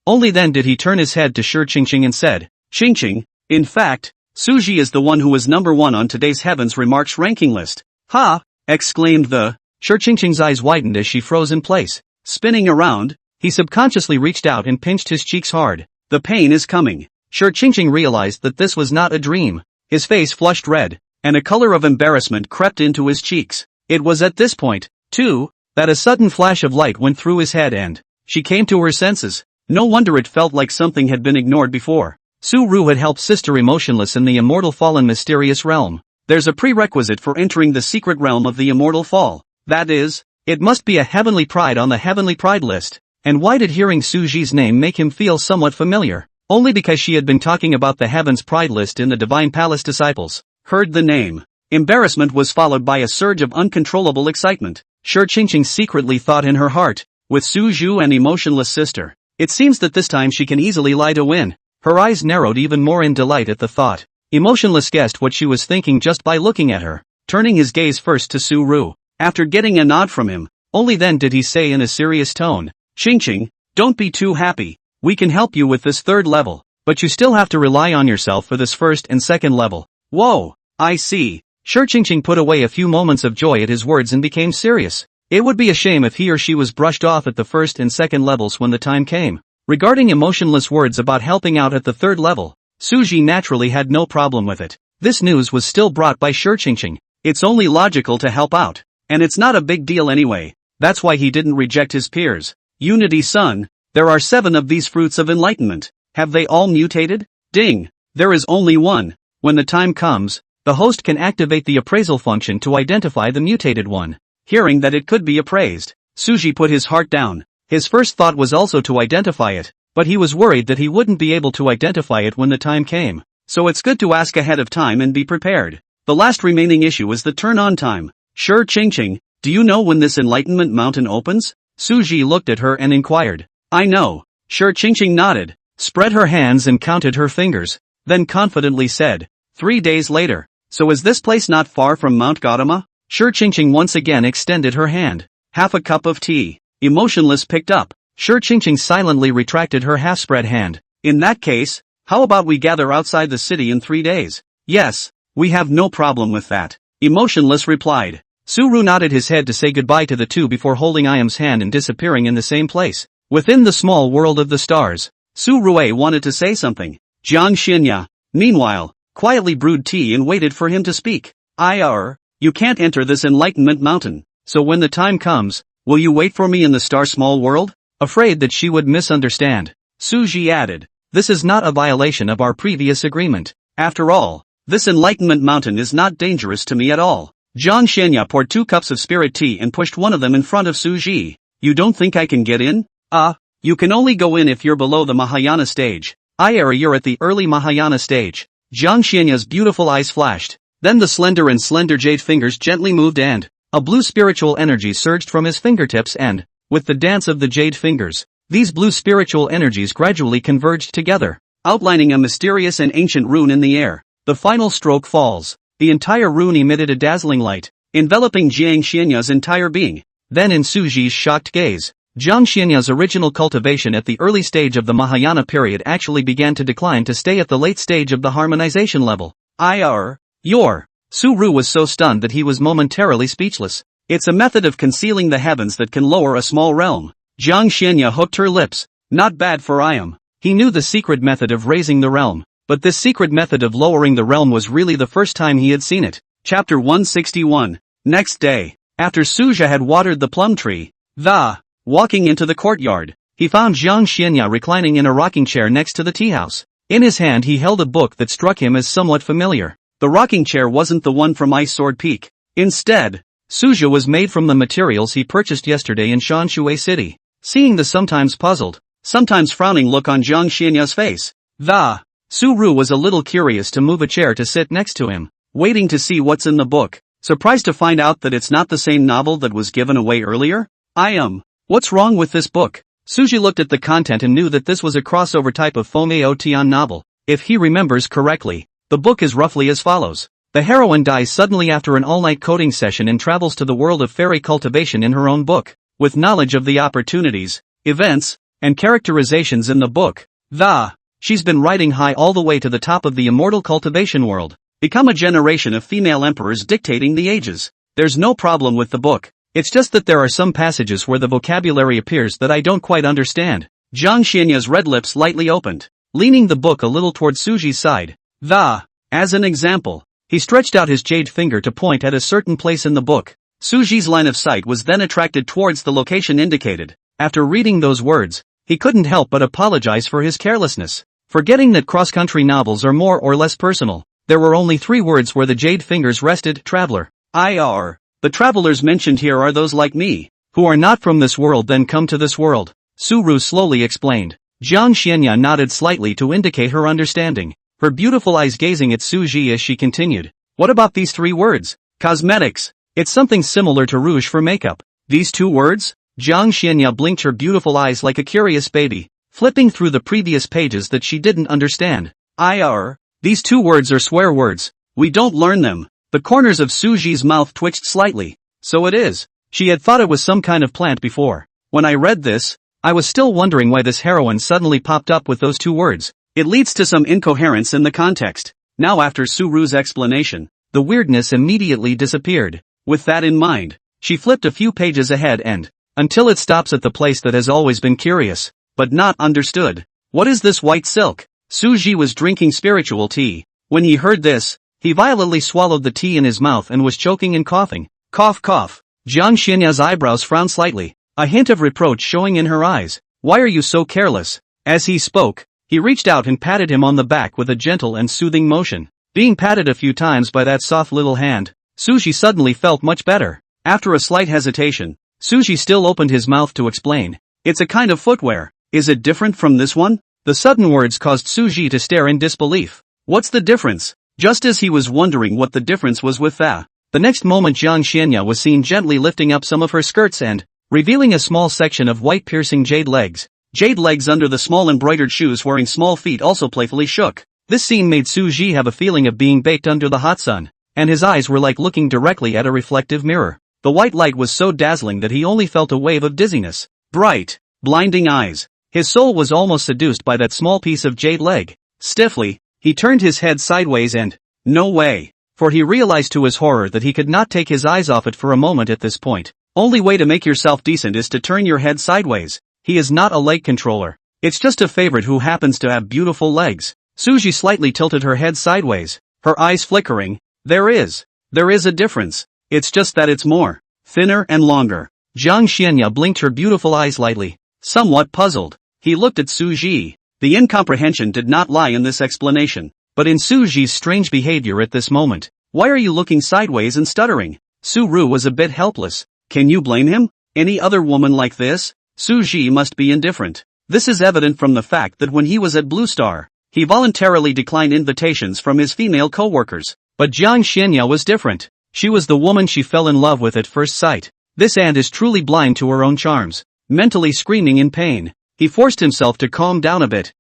Only then did he turn his head to Sure Qingqing and said, Qingqing, in fact, Su Ji is the one who was number one on today's Heaven's Remarks ranking list. Ha! Exclaimed the. Sure Qingqing's eyes widened as she froze in place. Spinning around, he subconsciously reached out and pinched his cheeks hard. The pain is coming. Sure Qingqing realized that this was not a dream. His face flushed red, and a color of embarrassment crept into his cheeks. It was at this point, too, that a sudden flash of light went through his head and she came to her senses. No wonder it felt like something had been ignored before. Su Ru had helped Sister Emotionless in the Immortal Fallen Mysterious Realm. There's a prerequisite for entering the secret realm of the Immortal Fall. That is, it must be a Heavenly Pride on the Heavenly Pride list. And why did hearing Su Ji's name make him feel somewhat familiar? Only because she had been talking about the Heaven's Pride list in the Divine Palace Disciples. Heard the name. Embarrassment was followed by a surge of uncontrollable excitement. Sure Qingqing secretly thought in her heart, with Su Zhu and Emotionless Sister, it seems that this time she can easily lie to win. Her eyes narrowed even more in delight at the thought. Emotionless guessed what she was thinking just by looking at her, turning his gaze first to Su Ru. After getting a nod from him, only then did he say in a serious tone, Qingqing, don't be too happy. We can help you with this third level, but you still have to rely on yourself for this first and second level. Whoa, I see. Sure Qingqing put away a few moments of joy at his words and became serious. It would be a shame if he or she was brushed off at the first and second levels when the time came. Regarding Emotionless words about helping out at the third level, Suji naturally had no problem with it. This news was still brought by Sure Qingqing. It's only logical to help out. And it's not a big deal anyway. That's why he didn't reject his peers. Unity-san, there are 7 of these fruits of enlightenment. Have they all mutated? Ding! There is only one. When the time comes, the host can activate the appraisal function to identify the mutated one. Hearing that it could be appraised, Suji put his heart down. His first thought was also to identify it, but he was worried that he wouldn't be able to identify it when the time came. So it's good to ask ahead of time and be prepared. The last remaining issue is the turn-on time. Sure Qingqing, do you know when this Enlightenment Mountain opens? Suji looked at her and inquired. I know. Sure Qingqing nodded, spread her hands and counted her fingers, then confidently said, 3 days later. So is this place not far from Mount Gautama? Sure Qingqing once again extended her hand. Half a cup of tea. Emotionless picked up. Sure Qingqing silently retracted her half-spread hand. In that case, how about we gather outside the city in 3 days? Yes, we have no problem with that. Emotionless replied. Su-Ru nodded his head to say goodbye to the two before holding Iam's hand and disappearing in the same place. Within the small world of the stars, Su-Rue wanted to say something. Jiang Xinya, meanwhile, quietly brewed tea and waited for him to speak. You can't enter this Enlightenment Mountain, so when the time comes, will you wait for me in the star small world? Afraid that she would misunderstand, Suji added, this is not a violation of our previous agreement. After all, this Enlightenment Mountain is not dangerous to me at all. Jiang Xianya poured 2 cups of spirit tea and pushed one of them in front of Suji. You don't think I can get in? You can only go in if you're below the Mahayana stage. You're at the early Mahayana stage. Jiang Xianya's beautiful eyes flashed. Then the slender jade fingers gently moved and a blue spiritual energy surged from his fingertips and With the dance of the jade fingers, these blue spiritual energies gradually converged together, outlining a mysterious and ancient rune in the air. The final stroke falls. The entire rune emitted a dazzling light, enveloping Jiang Xianya's entire being. Then in Suji's shocked gaze, Jiang Xianya's original cultivation at the early stage of the Mahayana period actually began to decline to stay at the late stage of the harmonization level. Su Ru was so stunned that he was momentarily speechless. It's a method of concealing the heavens that can lower a small realm. Jiang Xianya hooked her lips. Not bad for Iam. He knew the secret method of raising the realm, but this secret method of lowering the realm was really the first time he had seen it. Chapter 161. Next day, after Suja had watered the plum tree, walking into the courtyard, he found Jiang Xianya reclining in a rocking chair next to the tea house. In his hand he held a book that struck him as somewhat familiar. The rocking chair wasn't the one from Ice Sword Peak. Instead, Suja was made from the materials he purchased yesterday in Shanshui City. Seeing the sometimes puzzled, sometimes frowning look on Jiang Xianya's face, Su Ru was a little curious to move a chair to sit next to him, waiting to see what's in the book, surprised to find out that it's not the same novel that was given away earlier. What's wrong with this book? Suji looked at the content and knew that this was a crossover type of Fomeo Tian novel. If he remembers correctly, the book is roughly as follows. The heroine dies suddenly after an all-night coding session and travels to the world of fairy cultivation in her own book. With knowledge of the opportunities, events, and characterizations in the book, she's been riding high all the way to the top of the immortal cultivation world. Become a generation of female emperors dictating the ages. There's no problem with the book. It's just that there are some passages where the vocabulary appears that I don't quite understand. Jiang Xianya's red lips lightly opened, leaning the book a little toward Suji's side. As an example, he stretched out his jade finger to point at a certain place in the book. Suji's line of sight was then attracted towards the location indicated. After reading those words, he couldn't help but apologize for his carelessness, forgetting that cross-country novels are more or less personal. There were only 3 words where the jade fingers rested: traveler. The travelers mentioned here are those like me, who are not from this world then come to this world, Su Ru slowly explained. Jiang Xianya nodded slightly to indicate her understanding, her beautiful eyes gazing at Suji as she continued. What about these 3 words? Cosmetics. It's something similar to rouge for makeup. These 2 words? Jiang Xianya blinked her beautiful eyes like a curious baby, flipping through the previous pages that she didn't understand. These 2 words are swear words. We don't learn them. The corners of Suji's mouth twitched slightly. So it is. She had thought it was some kind of plant before. When I read this, I was still wondering why this heroine suddenly popped up with those 2 words. It leads to some incoherence in the context. Now after Su Ru's explanation, the weirdness immediately disappeared. With that in mind, she flipped a few pages ahead and, until it stops at the place that has always been curious, but not understood. What is this white silk? Suji was drinking spiritual tea. When he heard this, he violently swallowed the tea in his mouth and was choking and coughing. Cough cough. Jiang Xianya's eyebrows frowned slightly, a hint of reproach showing in her eyes. Why are you so careless? As he spoke, he reached out and patted him on the back with a gentle and soothing motion. Being patted a few times by that soft little hand, Suji suddenly felt much better. After a slight hesitation, Suji still opened his mouth to explain. It's a kind of footwear. Is it different from this one? The sudden words caused Suji to stare in disbelief. What's the difference? Just as he was wondering what the difference was with the next moment Jiang Xianya was seen gently lifting up some of her skirts and revealing a small section of white piercing jade legs. Jade legs under the small embroidered shoes wearing small feet also playfully shook. This scene made Suji have a feeling of being baked under the hot sun, and his eyes were like looking directly at a reflective mirror. The white light was so dazzling that he only felt a wave of dizziness. Bright, blinding eyes. His soul was almost seduced by that small piece of jade leg. Stiffly, he turned his head sideways and, no way, for he realized to his horror that he could not take his eyes off it for a moment at this point. Only way to make yourself decent is to turn your head sideways. He is not a leg controller. It's just a favorite who happens to have beautiful legs. Suji slightly tilted her head sideways, her eyes flickering. There is a difference. It's just that it's more thinner and longer. Jiang Xianya blinked her beautiful eyes lightly, somewhat puzzled. He looked at Suji. The incomprehension did not lie in this explanation, but in Suji's strange behavior at this moment. Why are you looking sideways and stuttering? Su Ru was a bit helpless. Can you blame him? Any other woman like this? Suji must be indifferent. This is evident from the fact that when he was at Blue Star, he voluntarily declined invitations from his female co-workers. But Jiang Xianya was different. She was the woman she fell in love with at first sight. This ant is truly blind to her own charms. mentally screaming in pain. He forced himself to calm down a bit.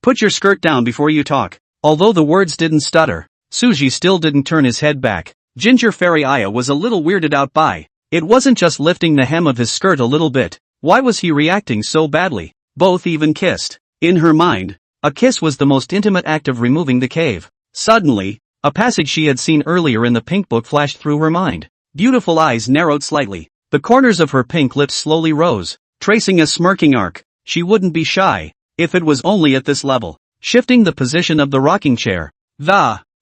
Put your skirt down before you talk. Although the words didn't stutter, Suji still didn't turn his head back. Ginger Fairy Aya was a little weirded out by. It wasn't just lifting the hem of his skirt a little bit. Why was he reacting so badly? Both even kissed. In her mind, a kiss was the most intimate act of removing the cave. Suddenly, a passage she had seen earlier in the pink book flashed through her mind. Beautiful eyes narrowed slightly. The corners of her pink lips slowly rose, tracing a smirking arc. She wouldn't be shy, if it was only at this level. Shifting the position of the rocking chair.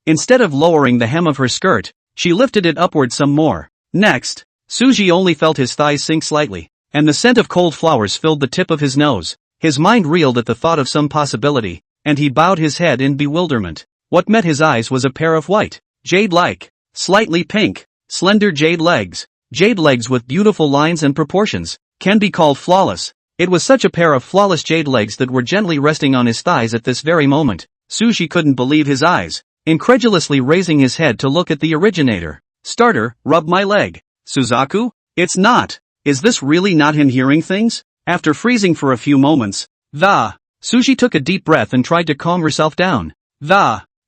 Instead of lowering the hem of her skirt, she lifted it upward some more. Next, Suji only felt his thighs sink slightly, and the scent of cold flowers filled the tip of his nose. His mind reeled at the thought of some possibility, and he bowed his head in bewilderment. What met his eyes was a pair of white, jade-like, slightly pink, slender jade legs. Jade legs with beautiful lines and proportions, can be called flawless. It was such a pair of flawless jade legs that were gently resting on his thighs at this very moment. Suji couldn't believe his eyes, incredulously raising his head to look at the originator. Starter, rub my leg. Suzaku? It's not. Is this really not him hearing things? After freezing for a few moments, Suji took a deep breath and tried to calm herself down.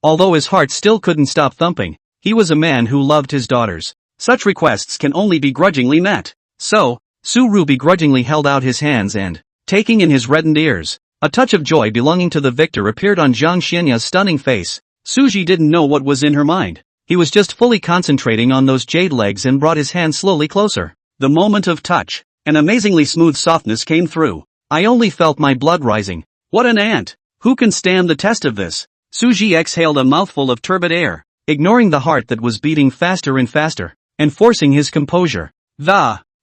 Although his heart still couldn't stop thumping, he was a man who loved his daughters. Such requests can only be grudgingly met. So, Suru begrudgingly held out his hands and, taking in his reddened ears, a touch of joy belonging to the victor appeared on Jiang Xianya's stunning face. Suji didn't know what was in her mind. He was just fully concentrating on those jade legs and brought his hand slowly closer. The moment of touch, an amazingly smooth softness came through. I only felt my blood rising. What an ant! Who can stand the test of this? Suji exhaled a mouthful of turbid air, ignoring the heart that was beating faster and faster, and forcing his composure.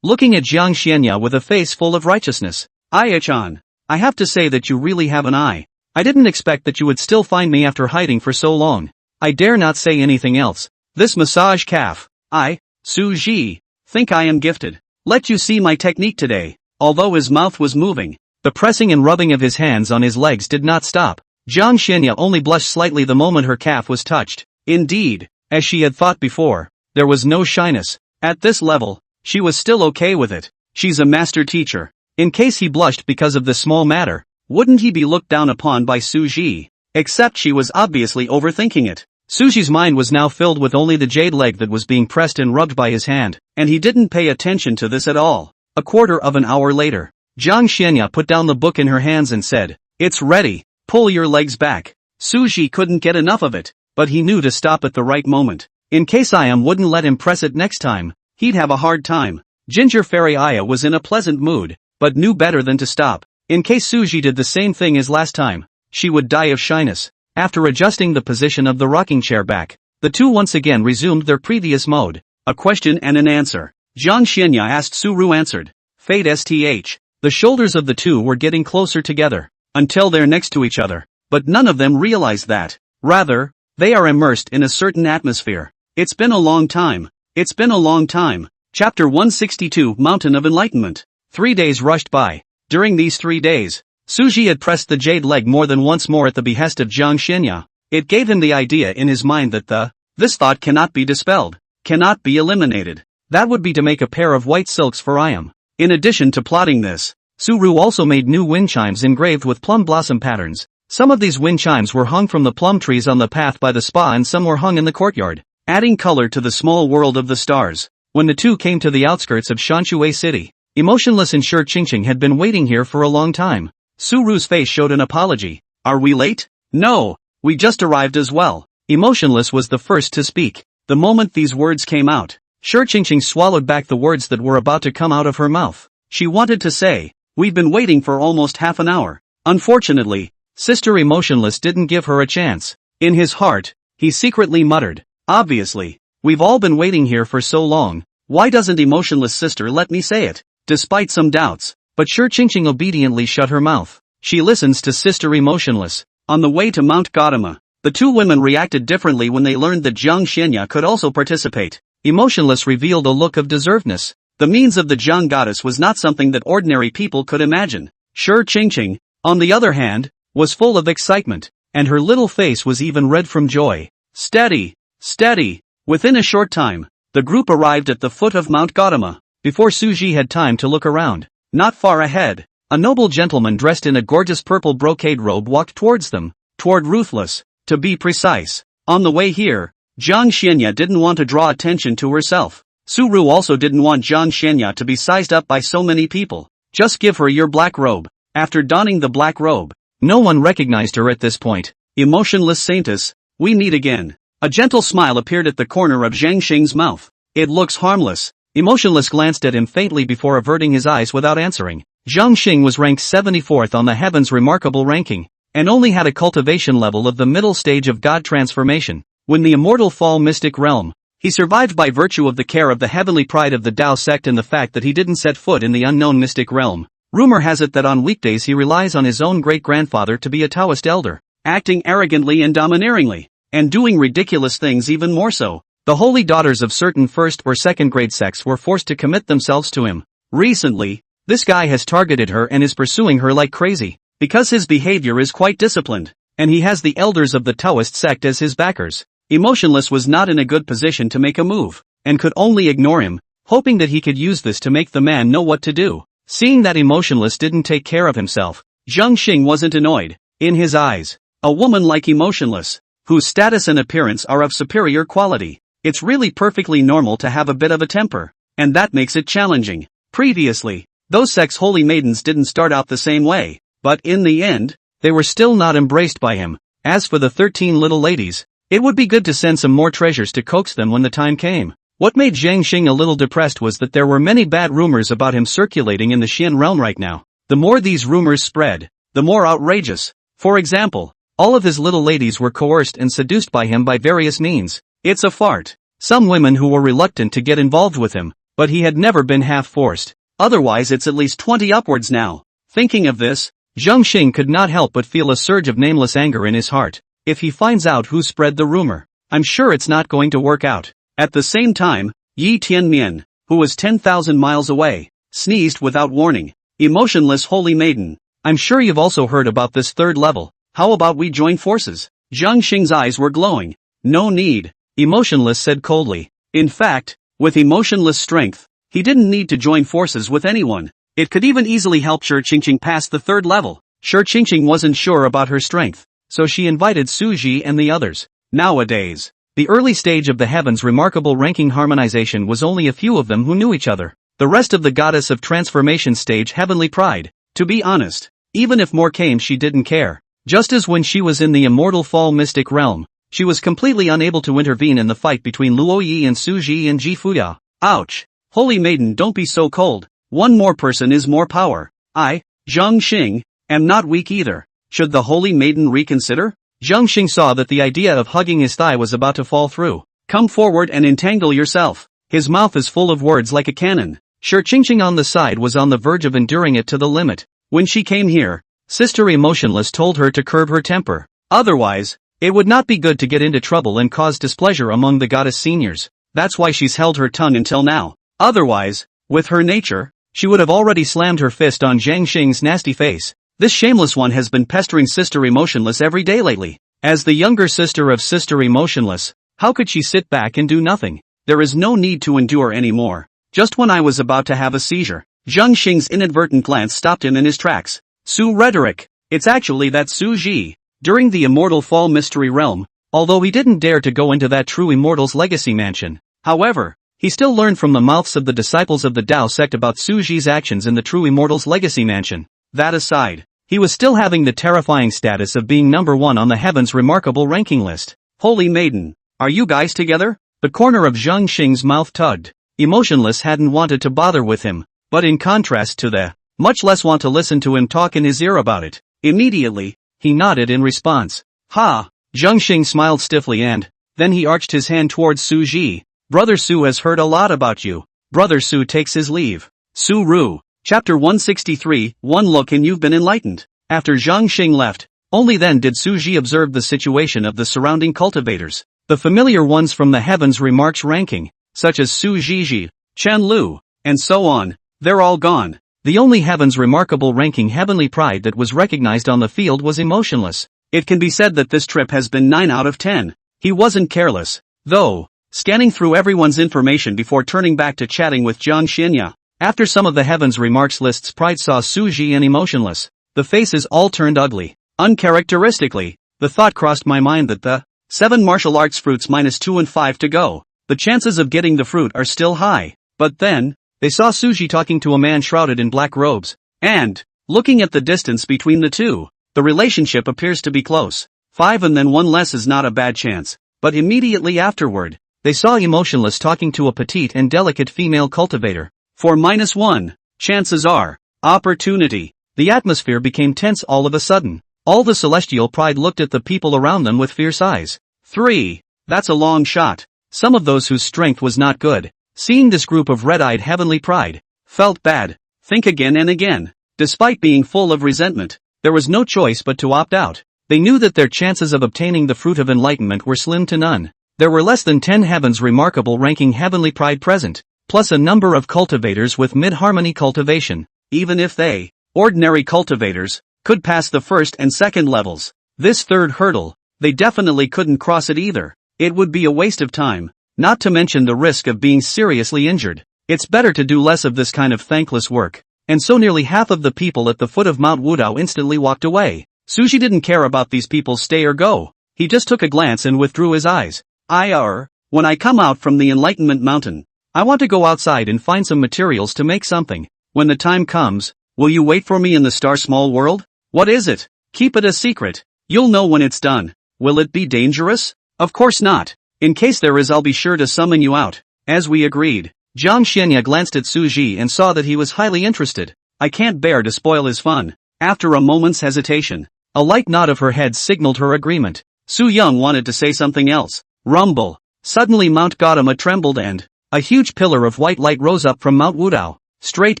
Looking at Jiang Xianya with a face full of righteousness. Aya-chan, I have to say that you really have an eye. I didn't expect that you would still find me after hiding for so long. I dare not say anything else. This massage calf. Suji, think I am gifted. Let you see my technique today. Although his mouth was moving, the pressing and rubbing of his hands on his legs did not stop. Jiang Xianya only blushed slightly the moment her calf was touched. Indeed, as she had thought before, there was no shyness. At this level, she was still okay with it. She's a master teacher. In case he blushed because of this small matter, wouldn't he be looked down upon by Suji? Except she was obviously overthinking it. Suji's mind was now filled with only the jade leg that was being pressed and rubbed by his hand, and he didn't pay attention to this at all. A quarter of an hour later, Jiang Xianya put down the book in her hands and said, "It's ready, pull your legs back." Suji couldn't get enough of it, but he knew to stop at the right moment. In case Iam wouldn't let him press it next time, he'd have a hard time. Ginger Fairy Aya was in a pleasant mood, but knew better than to stop. In case Suji did the same thing as last time, she would die of shyness. After adjusting the position of the rocking chair back, the two once again resumed their previous mode. A question and an answer. Jiang Xianya asked, Suru answered. Fate STH. The shoulders of the two were getting closer together, until they're next to each other, but none of them realized that. Rather, they are immersed in a certain atmosphere. It's been a long time. It's been a long time. Chapter 162, Mountain of Enlightenment. 3 days rushed by. During these 3 days, Suji had pressed the jade leg more than once more at the behest of Jiang Xianya. It gave him the idea in his mind that this thought cannot be dispelled, cannot be eliminated. That would be to make a pair of white silks for Iam. In addition to plotting this, Suru also made new wind chimes engraved with plum blossom patterns. Some of these wind chimes were hung from the plum trees on the path by the spa and some were hung in the courtyard, adding color to the small world of the stars. When the two came to the outskirts of Shanshui City, Emotionless and Shi Qingqing had been waiting here for a long time. Suru's face showed an apology. Are we late? No, we just arrived as well. Emotionless was the first to speak. The moment these words came out, Shi Qingqing swallowed back the words that were about to come out of her mouth. She wanted to say, we've been waiting for almost half an hour. Unfortunately, Sister Emotionless didn't give her a chance. In his heart, he secretly muttered, obviously, we've all been waiting here for so long. Why doesn't Emotionless Sister let me say it? Despite some doubts, but Shi Qingqing obediently shut her mouth. She listens to Sister Emotionless. On the way to Mount Gautama, the two women reacted differently when they learned that Jiang Xianya could also participate. Emotionless revealed a look of deservedness. The means of the Jiang goddess was not something that ordinary people could imagine. Shi Qingqing, on the other hand, was full of excitement, and her little face was even red from joy. Steady, steady. Within a short time, the group arrived at the foot of Mount Gautama. Before Suji had time to look around, Not far ahead, a noble gentleman dressed in a gorgeous purple brocade robe walked towards them, toward Ruthless, to be precise. On the way here, Jiang Xianya didn't want to draw attention to herself. Su-ru also didn't want Jiang Xianya to be sized up by so many people. Just give her your black robe. After donning the black robe, no one recognized her at this point. Emotionless saintess, we meet again. A gentle smile appeared at the corner of Zhang Xing's mouth. It looks harmless. Emotionless glanced at him faintly before averting his eyes without answering. Zhang Xing was ranked 74th on the Heaven's Remarkable ranking, and only had a cultivation level of the middle stage of God transformation. When the immortal fall mystic realm, he survived by virtue of the care of the heavenly pride of the Tao sect and the fact that he didn't set foot in the unknown mystic realm. Rumor has it that on weekdays he relies on his own great-grandfather to be a Taoist elder, acting arrogantly and domineeringly, and doing ridiculous things even more so. The holy daughters of certain first or second grade sects were forced to commit themselves to him. Recently, this guy has targeted her and is pursuing her like crazy, because his behavior is quite disciplined, and he has the elders of the Taoist sect as his backers. Emotionless was not in a good position to make a move, and could only ignore him, hoping that he could use this to make the man know what to do. Seeing that Emotionless didn't take care of himself, Zhang Xing wasn't annoyed. In his eyes, a woman like Emotionless, whose status and appearance are of superior quality, it's really perfectly normal to have a bit of a temper, and that makes it challenging. Previously, those sect's holy maidens didn't start out the same way, but in the end, they were still not embraced by him. As for the 13 little ladies, it would be good to send some more treasures to coax them when the time came. What made Zhang Xing a little depressed was that there were many bad rumors about him circulating in the Xian realm right now. The more these rumors spread, the more outrageous. For example, all of his little ladies were coerced and seduced by him by various means. It's a fart. Some women who were reluctant to get involved with him, but he had never been half forced. Otherwise it's at least 20 upwards now. Thinking of this, Zhang Xing could not help but feel a surge of nameless anger in his heart. If he finds out who spread the rumor, I'm sure it's not going to work out. At the same time, Yi Tianmian, who was 10,000 miles away, sneezed without warning. Emotionless holy maiden, I'm sure you've also heard about this third level. How about we join forces? Zhang Xing's eyes were glowing. No need, Emotionless said coldly. In fact, with Emotionless strength, he didn't need to join forces with anyone. It could even easily help Shi Qingqing pass the third level. Shi Qingqing wasn't sure about her strength, so she invited Su Ji and the others. Nowadays, the early stage of the Heaven's Remarkable ranking harmonization was only a few of them who knew each other. The rest of the goddess of transformation stage heavenly pride. To be honest, even if more came she didn't care. Just as when she was in the immortal fall mystic realm, she was completely unable to intervene in the fight between Luo Yi and Su Ji and Ji Fuya. Ouch! Holy maiden, don't be so cold. One more person is more power. I, Zhang Xing, am not weak either. Should the holy maiden reconsider? Zhang Xing saw that the idea of hugging his thigh was about to fall through. Come forward and entangle yourself. His mouth is full of words like a cannon. Shi Qingqing on the side was on the verge of enduring it to the limit. When she came here, Sister Emotionless told her to curb her temper. Otherwise, it would not be good to get into trouble and cause displeasure among the goddess seniors. That's why she's held her tongue until now. Otherwise, with her nature, she would have already slammed her fist on Zhang Xing's nasty face. This shameless one has been pestering Sister Emotionless every day lately. As the younger sister of Sister Emotionless, how could she sit back and do nothing? There is no need to endure anymore. Just when I was about to have a seizure, Zhang Xing's inadvertent glance stopped him in his tracks. Su rhetoric. It's actually that Su Ji. During the Immortal Fall Mystery Realm, although he didn't dare to go into that true Immortal's legacy mansion, however, he still learned from the mouths of the disciples of the Tao sect about Su Ji's actions in the true Immortal's legacy mansion. That aside, he was still having the terrifying status of being number one on the Heaven's Remarkable ranking list. Holy maiden, are you guys together? The corner of Zhang Xing's mouth tugged. Emotionless hadn't wanted to bother with him, but in contrast to the, much less want to listen to him talk in his ear about it. Immediately, he nodded in response. Ha! Zhang Xing smiled stiffly and, then he arched his hand towards Su Ji. Brother Su has heard a lot about you. Brother Su takes his leave. Su Ru. Chapter 163, One look and you've been enlightened. After Zhang Xing left, only then did Su Ji observe the situation of the surrounding cultivators. The familiar ones from the Heaven's Remarks ranking, such as Su Jiji, Chen Lu, and so on, they're all gone. The only Heaven's Remarkable ranking heavenly pride that was recognized on the field was Emotionless. It can be said that this trip has been 9 out of 10. He wasn't careless, though, scanning through everyone's information before turning back to chatting with Jiang Xianya. After some of the heavens remarks lists pride saw Suji and emotionless. The faces all turned ugly. Uncharacteristically, the thought crossed my mind that the 7 martial arts fruits -2 and 5 to go. The chances of getting the fruit are still high. But then, they saw Suji talking to a man shrouded in black robes. And, looking at the distance between the two, the relationship appears to be close. 5 and then 1 less is not a bad chance. But immediately afterward, they saw emotionless talking to a petite and delicate female cultivator. For -1, chances are, opportunity. The atmosphere became tense all of a sudden. All the celestial pride looked at the people around them with fierce eyes. 3. That's a long shot. Some of those whose strength was not good, seeing this group of red-eyed heavenly pride, felt bad. Think again and again. Despite being full of resentment, there was no choice but to opt out. They knew that their chances of obtaining the fruit of enlightenment were slim to none. There were less than 10 heavens remarkable ranking heavenly pride present, plus a number of cultivators with mid-harmony cultivation. Even if they, ordinary cultivators, could pass the first and second levels, this third hurdle, they definitely couldn't cross it either. It would be a waste of time, not to mention the risk of being seriously injured. It's better to do less of this kind of thankless work. And so nearly half of the people at the foot of Mount Wudao instantly walked away. Suji didn't care about these people's stay or go. He just took a glance and withdrew his eyes. When I come out from the Enlightenment Mountain, I want to go outside and find some materials to make something. When the time comes, will you wait for me in the star small world? What is it? Keep it a secret. You'll know when it's done. Will it be dangerous? Of course not. In case there is, I'll be sure to summon you out. As we agreed. Jiang Xianya glanced at Suji and saw that he was highly interested. I can't bear to spoil his fun. After a moment's hesitation, a light nod of her head signaled her agreement. Su Yung wanted to say something else. Rumble. Suddenly Mount Gautama trembled and a huge pillar of white light rose up from Mount Wudao, straight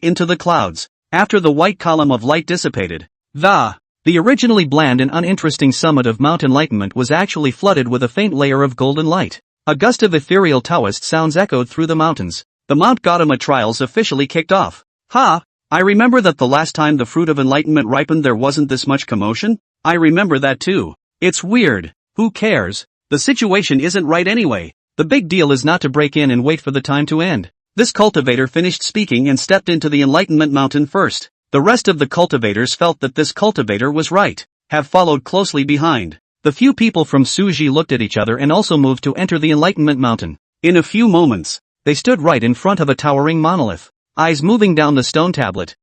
into the clouds. After the white column of light dissipated, the originally bland and uninteresting summit of Mount Enlightenment was actually flooded with a faint layer of golden light. A gust of ethereal Taoist sounds echoed through the mountains. The Mount Gautama trials officially kicked off. I remember that the last time the fruit of enlightenment ripened there wasn't this much commotion. I remember that too. It's weird. Who cares? The situation isn't right anyway. The big deal is not to break in and wait for the time to end. This cultivator finished speaking and stepped into the Enlightenment Mountain first. The rest of the cultivators felt that this cultivator was right, have followed closely behind. The few people from Suji looked at each other and also moved to enter the Enlightenment Mountain. In a few moments, they stood right in front of a towering monolith, eyes moving down the stone tablet.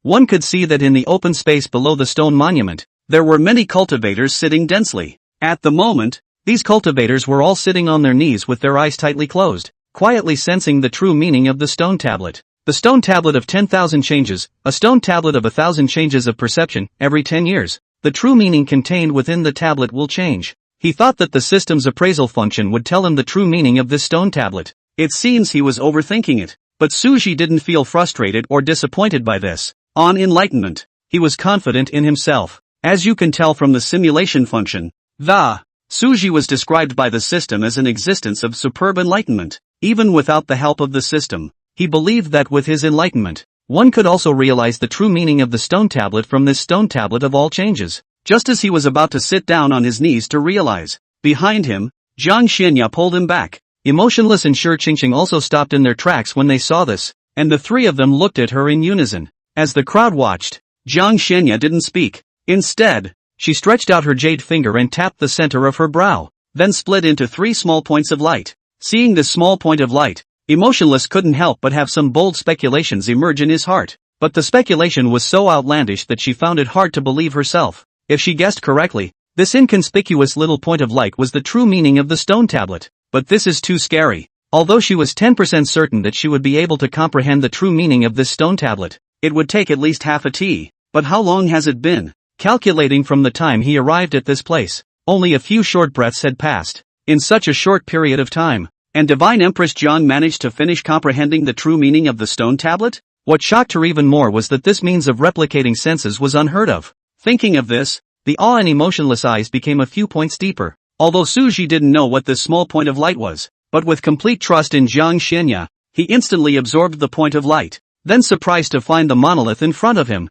One could see that in the open space below the stone monument, there were many cultivators sitting densely. At the moment, these cultivators were all sitting on their knees with their eyes tightly closed, quietly sensing the true meaning of the stone tablet. The stone tablet of 10,000 changes, a stone tablet of 1,000 changes of perception, every 10 years. The true meaning contained within the tablet will change. He thought that the system's appraisal function would tell him the true meaning of this stone tablet. It seems he was overthinking it. But Suji didn't feel frustrated or disappointed by this. On enlightenment, he was confident in himself. As you can tell from the simulation function, Suji was described by the system as an existence of superb enlightenment. Even without the help of the system, he believed that with his enlightenment, one could also realize the true meaning of the stone tablet from this stone tablet of all changes. Just as he was about to sit down on his knees to realize, behind him, Jiang Xianya pulled him back. Emotionless and Shi Qingqing also stopped in their tracks when they saw this, and the three of them looked at her in unison. As the crowd watched, Jiang Xianya didn't speak. Instead, she stretched out her jade finger and tapped the center of her brow, then split into 3 small points of light. Seeing this small point of light, Emotionless couldn't help but have some bold speculations emerge in his heart. But the speculation was so outlandish that she found it hard to believe herself. If she guessed correctly, this inconspicuous little point of light was the true meaning of the stone tablet. But this is too scary. Although she was 10% certain that she would be able to comprehend the true meaning of this stone tablet, it would take at least half a tea. But how long has it been? Calculating from the time he arrived at this place, only a few short breaths had passed. In such a short period of time, and Divine Empress Jiang managed to finish comprehending the true meaning of the stone tablet? What shocked her even more was that this means of replicating senses was unheard of. Thinking of this, the awe in Emotionless eyes became a few points deeper. Although Suji didn't know what this small point of light was, but with complete trust in Jiang Xianya, he instantly absorbed the point of light, then surprised to find the monolith in front of him.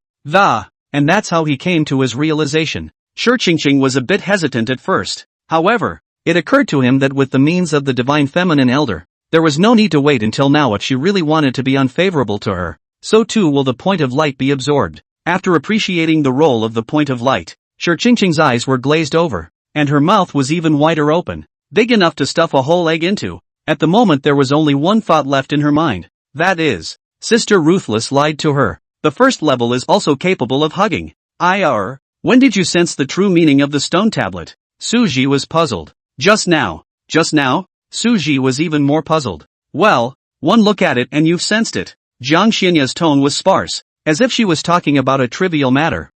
And that's how he came to his realization. Shi Qingqing was a bit hesitant at first. However, it occurred to him that with the means of the Divine Feminine Elder, There was no need to wait until now if she really wanted to be unfavorable to her. So too will the point of light be absorbed. After appreciating the role of the point of light, Shi Qingqing's eyes were glazed over, and her mouth was even wider open, big enough to stuff a whole egg into. At the moment there was only one thought left in her mind. That is, Sister Ruthless lied to her. The first level is also capable of hugging. When did you sense the true meaning of the stone tablet? Suji was puzzled. Just now? Just now? Suji was even more puzzled. Well, one look at it and you've sensed it. Jiang Xinya's tone was sparse, as if she was talking about a trivial matter.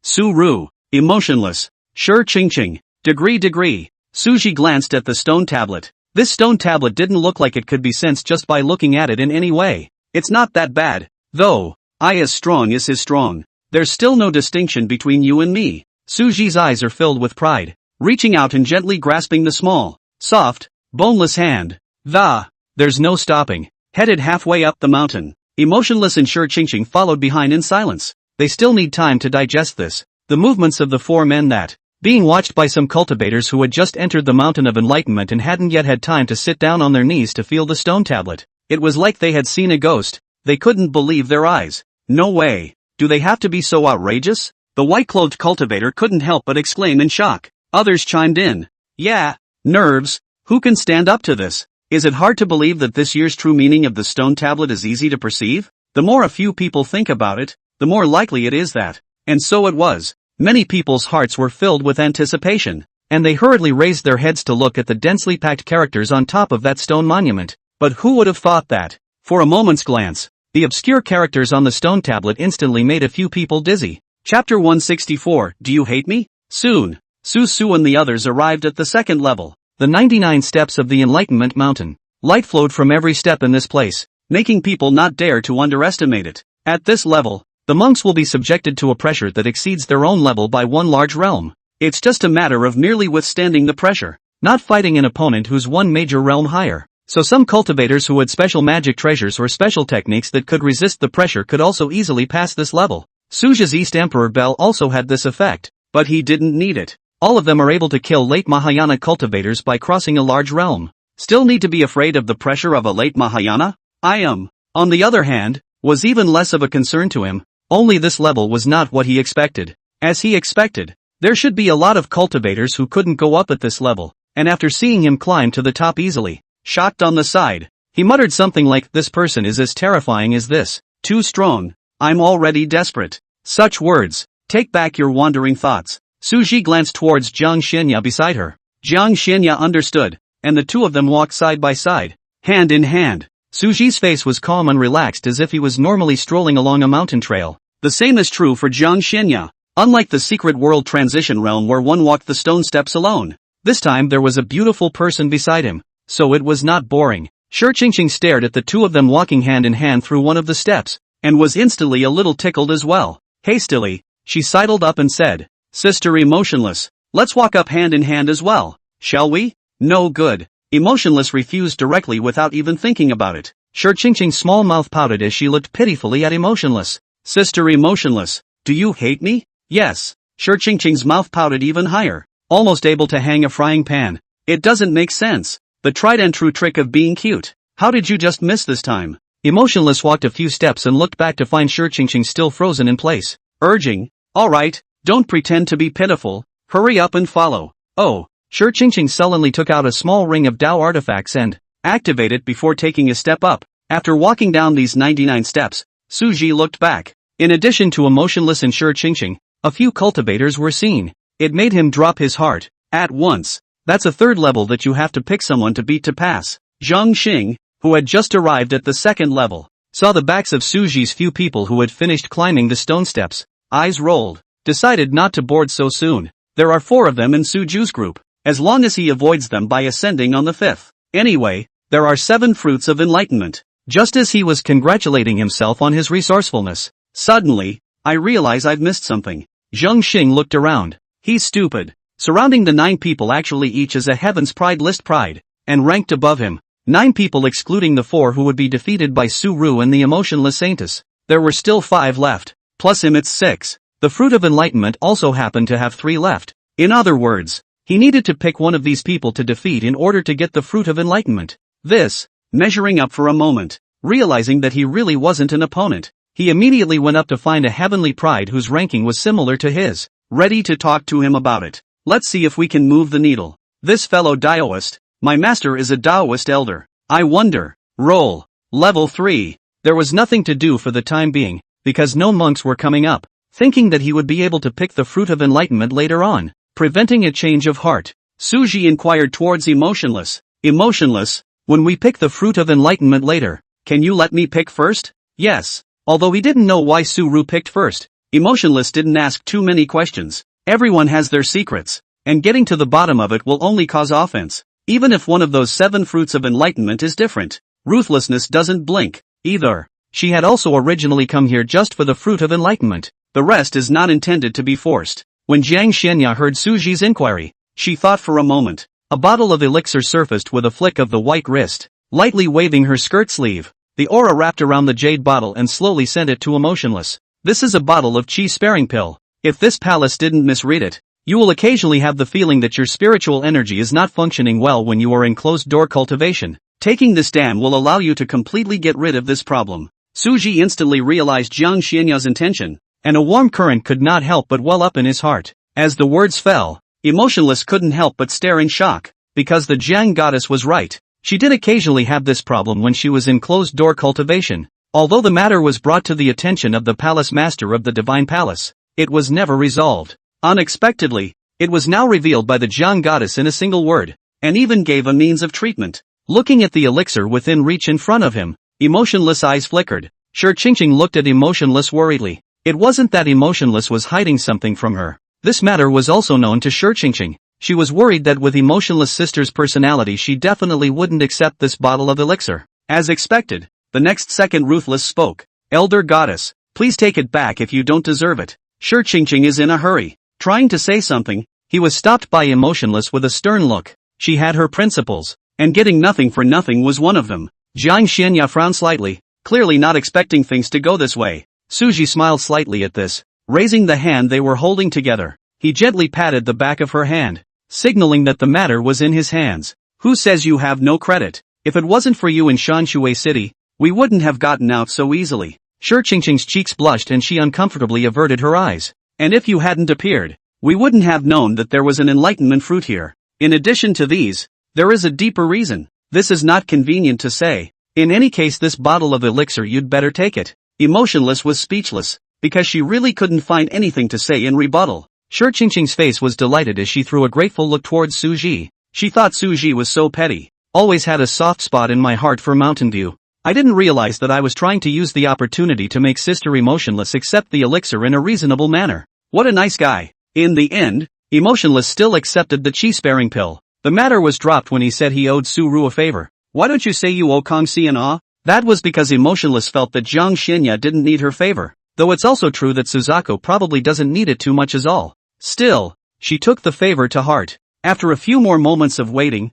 Su Ru, emotionless. Shi Qingqing, degree. Suji glanced at the stone tablet. This stone tablet didn't look like it could be sensed just by looking at it in any way. It's not that bad, though. I as strong as his strong. There's still no distinction between you and me. Suji's eyes are filled with pride, reaching out and gently grasping the small, soft, boneless hand. There's no stopping. Headed halfway up the mountain, Emotionless and Shi Qingqing followed behind in silence. They still need time to digest this. The movements of the four men that, being watched by some cultivators who had just entered the mountain of enlightenment and hadn't yet had time to sit down on their knees to feel the stone tablet. It was like they had seen a ghost. They couldn't believe their eyes. No way. Do they have to be so outrageous? The white-clothed cultivator couldn't help but exclaim in shock. Others chimed in. Yeah, nerves. Who can stand up to this? Is it hard to believe that this year's true meaning of the stone tablet is easy to perceive? The more a few people think about it, the more likely it is that. And so it was. Many people's hearts were filled with anticipation, and they hurriedly raised their heads to look at the densely packed characters on top of that stone monument. But who would have thought that? For a moment's glance, the obscure characters on the stone tablet instantly made a few people dizzy. Chapter 164, Do You Hate Me? Soon, Su and the others arrived at the second level, the 99 steps of the Enlightenment Mountain. Light flowed from every step in this place, making people not dare to underestimate it. At this level, the monks will be subjected to a pressure that exceeds their own level by one large realm. It's just a matter of merely withstanding the pressure, not fighting an opponent who's one major realm higher. So some cultivators who had special magic treasures or special techniques that could resist the pressure could also easily pass this level. Suja's East Emperor Bell also had this effect, but he didn't need it. All of them are able to kill late Mahayana cultivators by crossing a large realm. Still need to be afraid of the pressure of a late Mahayana? On the other hand, was even less of a concern to him. Only this level was not what he expected. As he expected, there should be a lot of cultivators who couldn't go up at this level, and after seeing him climb to the top easily, shocked on the side, he muttered something like, "This person is as terrifying as this. Too strong. I'm already desperate." Such words. Take back your wandering thoughts. Suji glanced towards Jiang Xinya beside her. Jiang Xinya understood, and the two of them walked side by side, hand in hand. Suji's face was calm and relaxed as if he was normally strolling along a mountain trail. The same is true for Jiang Xinya. Unlike the secret world transition realm where one walked the stone steps alone, this time there was a beautiful person beside him, so it was not boring. Shi Qingqing stared at the two of them walking hand in hand through one of the steps, and was instantly a little tickled as well. Hastily, she sidled up and said, "Sister Emotionless, let's walk up hand in hand as well, shall we?" No good. Emotionless refused directly without even thinking about it. Shi Qingqing's small mouth pouted as she looked pitifully at Emotionless. "Sister Emotionless, do you hate me?" "Yes." Shi Qingqing's mouth pouted even higher, almost able to hang a frying pan. "It doesn't make sense. The tried and true trick of being cute. How did you just miss this time?" Emotionless walked a few steps and looked back to find Shi Qingqing still frozen in place, urging, "Alright, don't pretend to be pitiful, hurry up and follow." "Oh." Shi Qingqing sullenly took out a small ring of Dao artifacts and activated it before taking a step up. After walking down these 99 steps, Suji looked back. In addition to Emotionless and Shi Qingqing, a few cultivators were seen. It made him drop his heart. At once. That's a third level that you have to pick someone to beat to pass. Zhang Xing, who had just arrived at the second level, saw the backs of Suji's few people who had finished climbing the stone steps. Eyes rolled. Decided not to board so soon. There are 4 of them in Suju's group, as long as he avoids them by ascending on the 5th. Anyway, there are 7 fruits of enlightenment. Just as he was congratulating himself on his resourcefulness, suddenly, I realize I've missed something. Zhang Xing looked around. He's stupid. Surrounding the 9 people actually each is a Heaven's Pride list pride, and ranked above him. 9 people excluding the 4 who would be defeated by Su Ru and the Emotionless Saintess. There were still 5 left. Plus him it's 6. The Fruit of Enlightenment also happened to have 3 left. In other words, he needed to pick one of these people to defeat in order to get the Fruit of Enlightenment. Measuring up for a moment, realizing that he really wasn't an opponent, he immediately went up to find a heavenly pride whose ranking was similar to his, ready to talk to him about it. Let's see if we can move the needle. This fellow Daoist, my master is a Daoist elder. I wonder. Roll. Level 3. There was nothing to do for the time being, because no monks were coming up, thinking that he would be able to pick the fruit of enlightenment later on, preventing a change of heart. Suji inquired towards Emotionless. Emotionless, when we pick the fruit of enlightenment later, can you let me pick first? Yes. Although he didn't know why Suru picked first, Emotionless didn't ask too many questions. Everyone has their secrets, and getting to the bottom of it will only cause offense. Even if one of those 7 fruits of enlightenment is different, ruthlessness doesn't blink, either. She had also originally come here just for the fruit of enlightenment. The rest is not intended to be forced. When Jiang Xianya heard Suji's inquiry, she thought for a moment. A bottle of elixir surfaced with a flick of the white wrist, lightly waving her skirt sleeve. The aura wrapped around the jade bottle and slowly sent it to Emotionless. This is a bottle of chi sparing pill. If this palace didn't misread it, you will occasionally have the feeling that your spiritual energy is not functioning well when you are in closed-door cultivation. Taking this dam will allow you to completely get rid of this problem. Suji instantly realized Jiang Xianya's intention, and a warm current could not help but well up in his heart. As the words fell, Emotionless couldn't help but stare in shock, because the Jiang goddess was right. She did occasionally have this problem when she was in closed-door cultivation. Although the matter was brought to the attention of the palace master of the Divine Palace, it was never resolved. Unexpectedly, it was now revealed by the Jiang goddess in a single word, and even gave a means of treatment. Looking at the elixir within reach in front of him, Emotionless eyes flickered. Shi Qingqing looked at Emotionless worriedly. It wasn't that Emotionless was hiding something from her. This matter was also known to Shi Qingqing. She was worried that with Emotionless sister's personality she definitely wouldn't accept this bottle of elixir. As expected, the next second Ruthless spoke. Elder Goddess, please take it back if you don't deserve it. Shi Qingqing is in a hurry. Trying to say something, he was stopped by Emotionless with a stern look. She had her principles, and getting nothing for nothing was one of them. Jiang Xianya frowned slightly, clearly not expecting things to go this way. Suji smiled slightly at this. Raising the hand they were holding together, he gently patted the back of her hand, signaling that the matter was in his hands. Who says you have no credit? If it wasn't for you in Shanshui City, we wouldn't have gotten out so easily. Shi Qingqing's cheeks blushed and she uncomfortably averted her eyes. And if you hadn't appeared, we wouldn't have known that there was an enlightenment fruit here. In addition to these, there is a deeper reason. This is not convenient to say. In any case, this bottle of elixir, you'd better take it. Emotionless was speechless, because she really couldn't find anything to say in rebuttal. Shi Qingqing's face was delighted as she threw a grateful look towards Suji. She thought Suji was so petty. Always had a soft spot in my heart for Mountain Dew. I didn't realize that I was trying to use the opportunity to make Sister Emotionless accept the elixir in a reasonable manner. What a nice guy. In the end, Emotionless still accepted the chi-sparing pill. The matter was dropped when he said he owed Suru a favor. Why don't you say you owe Kongxi an awe? That was because Emotionless felt that Jiang Xianya didn't need her favor, though it's also true that Suzaku probably doesn't need it too much as all. Still, she took the favor to heart. After a few more moments of waiting,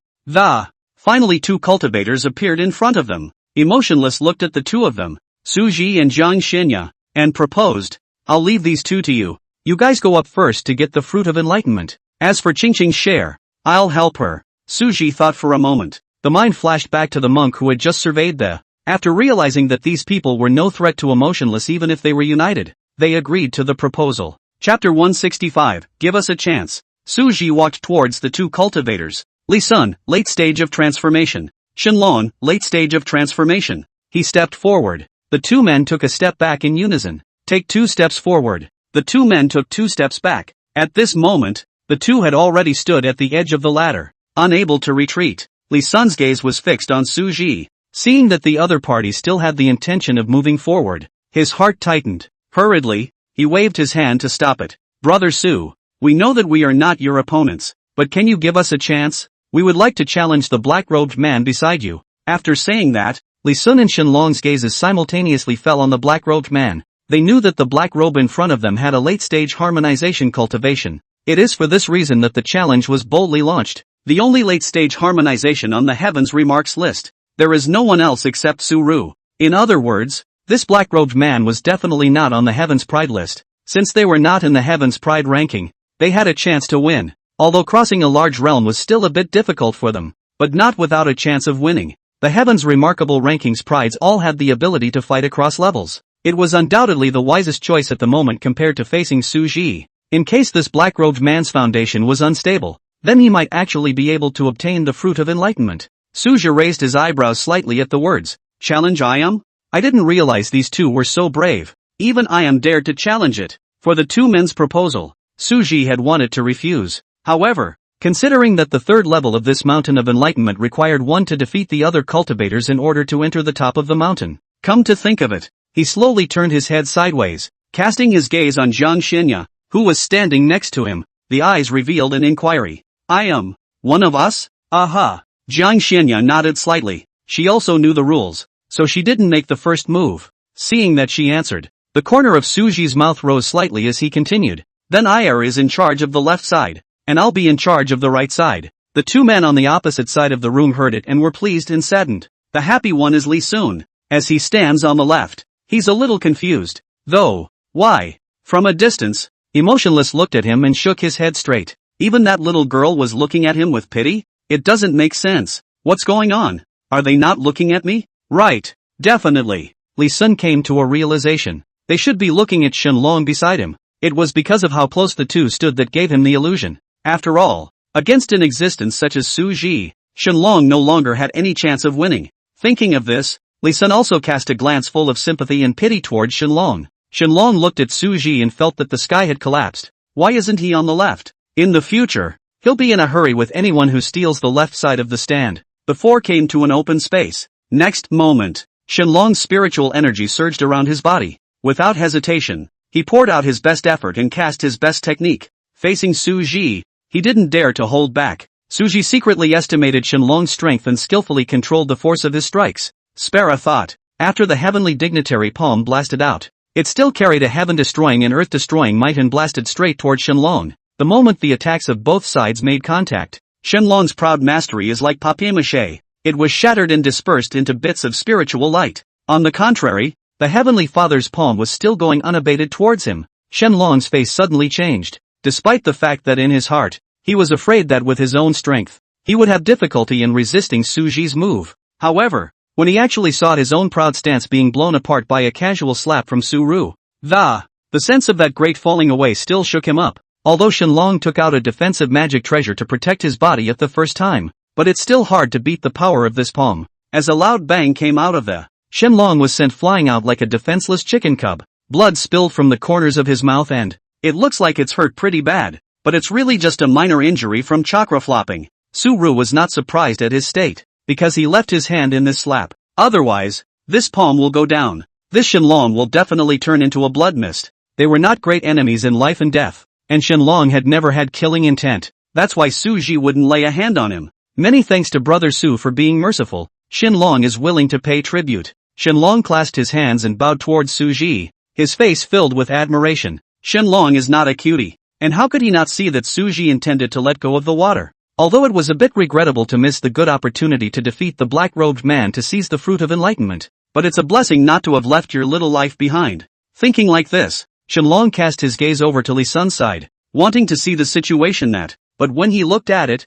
finally 2 cultivators appeared in front of them. Emotionless looked at the 2 of them, Suji and Jiang Xianya, and proposed, I'll leave these 2 to you. You guys go up first to get the fruit of enlightenment. As for Qingqing's share, I'll help her. Suji thought for a moment. The mind flashed back to the monk who had just surveyed the. After realizing that these people were no threat to Emotionless even if they were united, they agreed to the proposal. Chapter 165, Give us a chance. Suji walked towards the 2 cultivators. Li Sun, late stage of transformation. Shenlong, late stage of transformation. He stepped forward. The 2 men took a step back in unison. Take 2 steps forward. The 2 men took 2 steps back. At this moment, the 2 had already stood at the edge of the ladder, unable to retreat. Li Sun's gaze was fixed on Suji. Seeing that the other party still had the intention of moving forward, his heart tightened. Hurriedly, he waved his hand to stop it. Brother Su, we know that we are not your opponents, but can you give us a chance? We would like to challenge the black-robed man beside you. After saying that, Li Sun and Shenlong's gazes simultaneously fell on the black-robed man. They knew that the black robe in front of them had a late-stage harmonization cultivation. It is for this reason that the challenge was boldly launched. The only late-stage harmonization on the heavens remarks list. There is no one else except Suru. In other words, this black-robed man was definitely not on the Heavens Pride list. Since they were not in the Heavens Pride ranking, they had a chance to win. Although crossing a large realm was still a bit difficult for them, but not without a chance of winning. The heaven's remarkable rankings prides all had the ability to fight across levels. It was undoubtedly the wisest choice at the moment compared to facing Su Ji. In case this black-robed man's foundation was unstable, then he might actually be able to obtain the fruit of enlightenment. Su Ji raised his eyebrows slightly at the words, "Challenge I am?" I didn't realize these two were so brave. Even I am dared to challenge it. For the two men's proposal, Su Ji had wanted to refuse. However, considering that the third level of this mountain of enlightenment required one to defeat the other cultivators in order to enter the top of the mountain. Come to think of it, he slowly turned his head sideways, casting his gaze on Jiang Xinya, who was standing next to him. The eyes revealed an inquiry. I am one of us? Aha. Jiang Xinya nodded slightly. She also knew the rules, so she didn't make the first move. Seeing that she answered, the corner of Su Ji's mouth rose slightly as he continued. Then Iyer is in charge of the left side, and I'll be in charge of the right side. The two men on the opposite side of the room heard it and were pleased and saddened. The happy one is Li Sun, as he stands on the left. He's a little confused, though. Why? From a distance, Emotionless looked at him and shook his head straight. Even that little girl was looking at him with pity? It doesn't make sense. What's going on? Are they not looking at me? Right. Definitely. Li Sun came to a realization. They should be looking at Shenlong beside him. It was because of how close the two stood that gave him the illusion. After all, against an existence such as Su Ji, Shenlong no longer had any chance of winning. Thinking of this, Li Sun also cast a glance full of sympathy and pity towards Shenlong. Shenlong looked at Su Ji and felt that the sky had collapsed. Why isn't he on the left? In the future, he'll be in a hurry with anyone who steals the left side of the stand. The four came to an open space. Next moment, Shenlong's spiritual energy surged around his body. Without hesitation, he poured out his best effort and cast his best technique. Facing Su Ji, he didn't dare to hold back. Su Ji secretly estimated Shenlong's strength and skillfully controlled the force of his strikes. Spare a thought. After the heavenly dignitary palm blasted out, it still carried a heaven-destroying and earth-destroying might and blasted straight toward Shenlong. The moment the attacks of both sides made contact, Shenlong's proud mastery is like papier-mâché. It was shattered and dispersed into bits of spiritual light. On the contrary, the Heavenly Father's palm was still going unabated towards him. Shenlong's face suddenly changed, despite the fact that in his heart, he was afraid that with his own strength, he would have difficulty in resisting Su Ji's move. However, when he actually saw his own proud stance being blown apart by a casual slap from Su Ru, the sense of that great falling away still shook him up. Although Shenlong took out a defensive magic treasure to protect his body at the first time, but it's still hard to beat the power of this palm. As a loud bang came out of the, Shenlong was sent flying out like a defenseless chicken cub. Blood spilled from the corners of his mouth and, it looks like it's hurt pretty bad, but it's really just a minor injury from chakra flopping. Su Ru was not surprised at his state, because he left his hand in this slap. Otherwise, this palm will go down. This Shenlong will definitely turn into a blood mist. They were not great enemies in life and death, and Shenlong had never had killing intent. That's why Su Ji wouldn't lay a hand on him. Many thanks to Brother Su for being merciful. Shenlong is willing to pay tribute. Shenlong clasped his hands and bowed towards Su Ji, his face filled with admiration. Shenlong is not a cutie, and how could he not see that Su Ji intended to let go of the water? Although it was a bit regrettable to miss the good opportunity to defeat the black-robed man to seize the fruit of enlightenment, but it's a blessing not to have left your little life behind. Thinking like this, Shenlong cast his gaze over to Li Sun's side, wanting to see the situation but when he looked at it,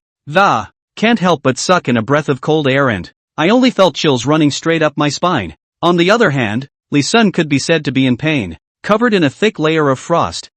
can't help but suck in a breath of cold air and, I only felt chills running straight up my spine. On the other hand, Li Sun could be said to be in pain, covered in a thick layer of frost,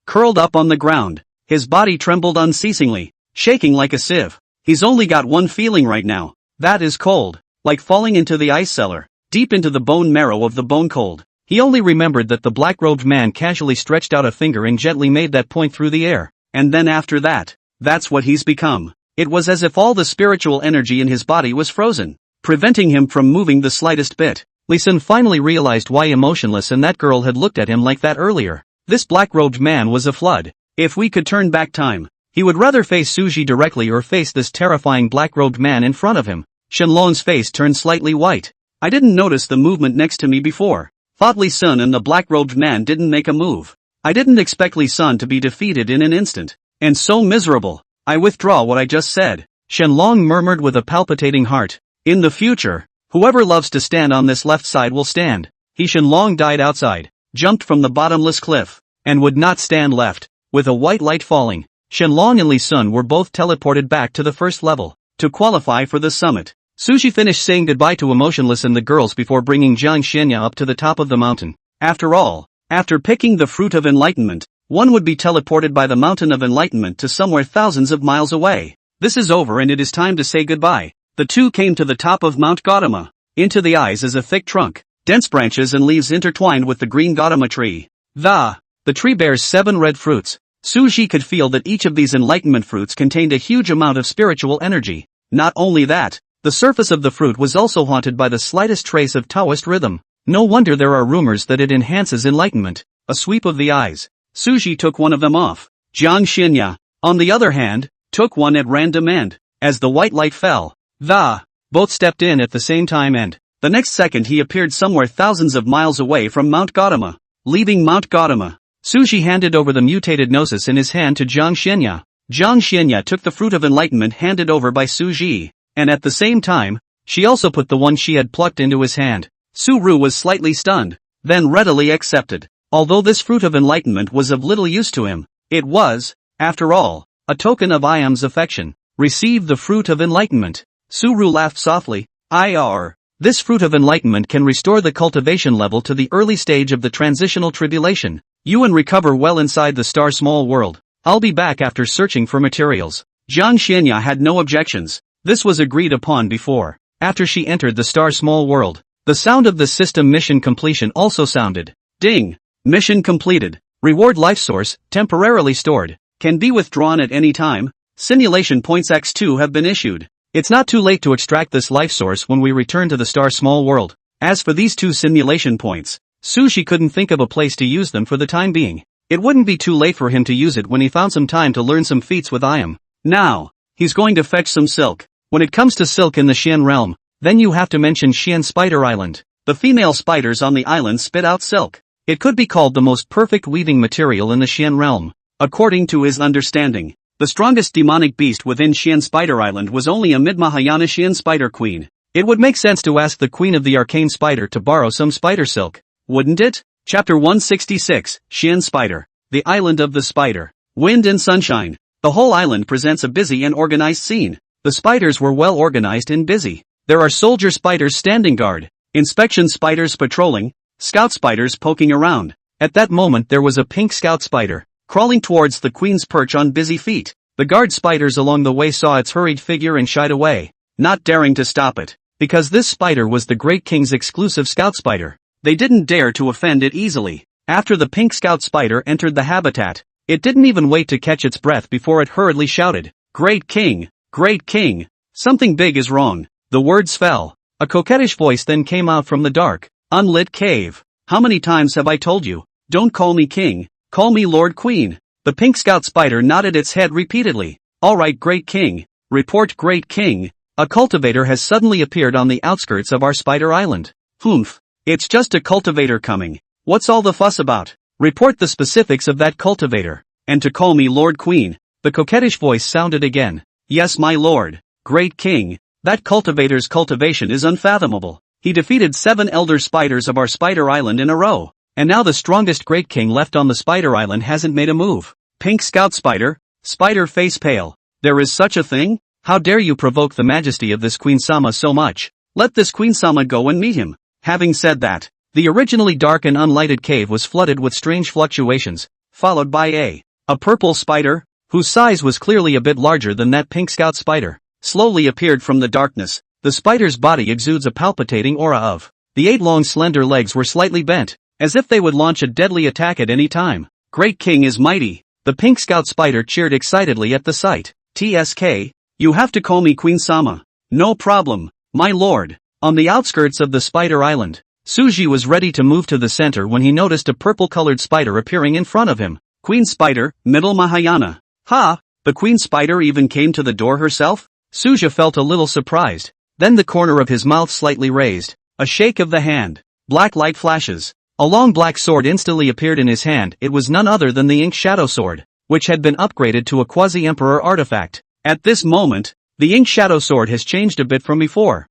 curled up on the ground, his body trembled unceasingly, shaking like a sieve. He's only got one feeling right now, that is cold, like falling into the ice cellar, deep into the bone marrow of the bone cold. He only remembered that the black-robed man casually stretched out a finger and gently made that point through the air, and then after that, that's what he's become. It was as if all the spiritual energy in his body was frozen, preventing him from moving the slightest bit. Li Sun finally realized why Emotionless and that girl had looked at him like that earlier. This black-robed man was a flood. If we could turn back time, he would rather face Su Ji directly or face this terrifying black-robed man in front of him. Shenlong's face turned slightly white. I didn't notice the movement next to me before. Thought Li Sun and the black-robed man didn't make a move. I didn't expect Li Sun to be defeated in an instant. And so miserable. I withdraw what I just said. Shenlong murmured with a palpitating heart. In the future, whoever loves to stand on this left side will stand. He Shenlong died outside, jumped from the bottomless cliff, and would not stand left. With a white light falling, Shenlong and Li Sun were both teleported back to the first level. To qualify for the summit, Suji finished saying goodbye to Emotionless and the girls before bringing Jiang Xianya up to the top of the mountain. After all, after picking the fruit of enlightenment, one would be teleported by the mountain of enlightenment to somewhere thousands of miles away. This is over and it is time to say goodbye. The two came to the top of Mount Gautama. Into the eyes is a thick trunk, dense branches and leaves intertwined with the green Gautama tree. The tree bears 7 red fruits. Suji could feel that each of these enlightenment fruits contained a huge amount of spiritual energy. Not only that, the surface of the fruit was also haunted by the slightest trace of Taoist rhythm. No wonder there are rumors that it enhances enlightenment. A sweep of the eyes. Suji took one of them off. Jiang Xianya, on the other hand, took one at random and, as the white light fell, both stepped in at the same time and, the next second he appeared somewhere thousands of miles away from Mount Gautama. Leaving Mount Gautama, Suji handed over the mutated gnosis in his hand to Jiang Xianya. Jiang Xianya took the fruit of enlightenment handed over by Suji, and at the same time, she also put the one she had plucked into his hand. Su Ru was slightly stunned, then readily accepted. Although this fruit of enlightenment was of little use to him, it was, after all, a token of Iam's affection. Receive the fruit of enlightenment. Su Ru laughed softly. This fruit of enlightenment can restore the cultivation level to the early stage of the transitional tribulation. You and recover well inside the star small world. I'll be back after searching for materials. Jiang Xianya had no objections. This was agreed upon before. After she entered the star small world, the sound of the system mission completion also sounded. Ding! Mission completed. Reward life source, temporarily stored. Can be withdrawn at any time. Simulation points X2 have been issued. It's not too late to extract this life source when we return to the star small world. As for these 2 simulation points, Suji couldn't think of a place to use them for the time being. It wouldn't be too late for him to use it when he found some time to learn some feats with Iam. Now, he's going to fetch some silk. When it comes to silk in the Xian realm, then you have to mention Xian Spider Island. The female spiders on the island spit out silk. It could be called the most perfect weaving material in the Xian realm. According to his understanding, the strongest demonic beast within Xian Spider Island was only a mid-Mahayana Xian Spider Queen. It would make sense to ask the Queen of the Arcane Spider to borrow some spider silk, wouldn't it? Chapter 166, Xian Spider. The Island of the Spider. Wind and sunshine. The whole island presents a busy and organized scene. The spiders were well organized and busy. There are soldier spiders standing guard, inspection spiders patrolling, scout spiders poking around. At that moment there was a pink scout spider, crawling towards the queen's perch on busy feet. The guard spiders along the way saw its hurried figure and shied away, not daring to stop it, because this spider was the great king's exclusive scout spider. They didn't dare to offend it easily. After the pink scout spider entered the habitat, it didn't even wait to catch its breath before it hurriedly shouted, "Great king! Great king! Something big is wrong." The words fell. A coquettish voice then came out from the dark, unlit cave. "How many times have I told you? Don't call me king, call me Lord Queen." The pink scout spider nodded its head repeatedly. "Alright, great king. Report, great king. A cultivator has suddenly appeared on the outskirts of our spider island." "Humph. It's just a cultivator coming. What's all the fuss about? Report the specifics of that cultivator. And to call me Lord Queen." The coquettish voice sounded again. "Yes, my lord. Great king. That cultivator's cultivation is unfathomable. He defeated 7 elder spiders of our spider island in a row. And now the strongest great king left on the spider island hasn't made a move." Pink scout spider, spider face pale. "There is such a thing? How dare you provoke the majesty of this Queen Sama so much? Let this Queen Sama go and meet him." Having said that, the originally dark and unlighted cave was flooded with strange fluctuations, followed by a purple spider, whose size was clearly a bit larger than that pink scout spider, slowly appeared from the darkness. The spider's body exudes a palpitating aura of. The 8 long slender legs were slightly bent, as if they would launch a deadly attack at any time. "Great king is mighty." The pink scout spider cheered excitedly at the sight. "TSK, you have to call me Queen Sama." "No problem, my lord." On the outskirts of the spider island, Suji was ready to move to the center when he noticed a purple-colored spider appearing in front of him. "Queen Spider, Middle Mahayana." "Ha! The Queen Spider even came to the door herself?" Suja felt a little surprised. Then the corner of his mouth slightly raised. A shake of the hand. Black light flashes. A long black sword instantly appeared in his hand. It was none other than the Ink Shadow Sword, which had been upgraded to a quasi-emperor artifact. At this moment, the Ink Shadow Sword has changed a bit from before.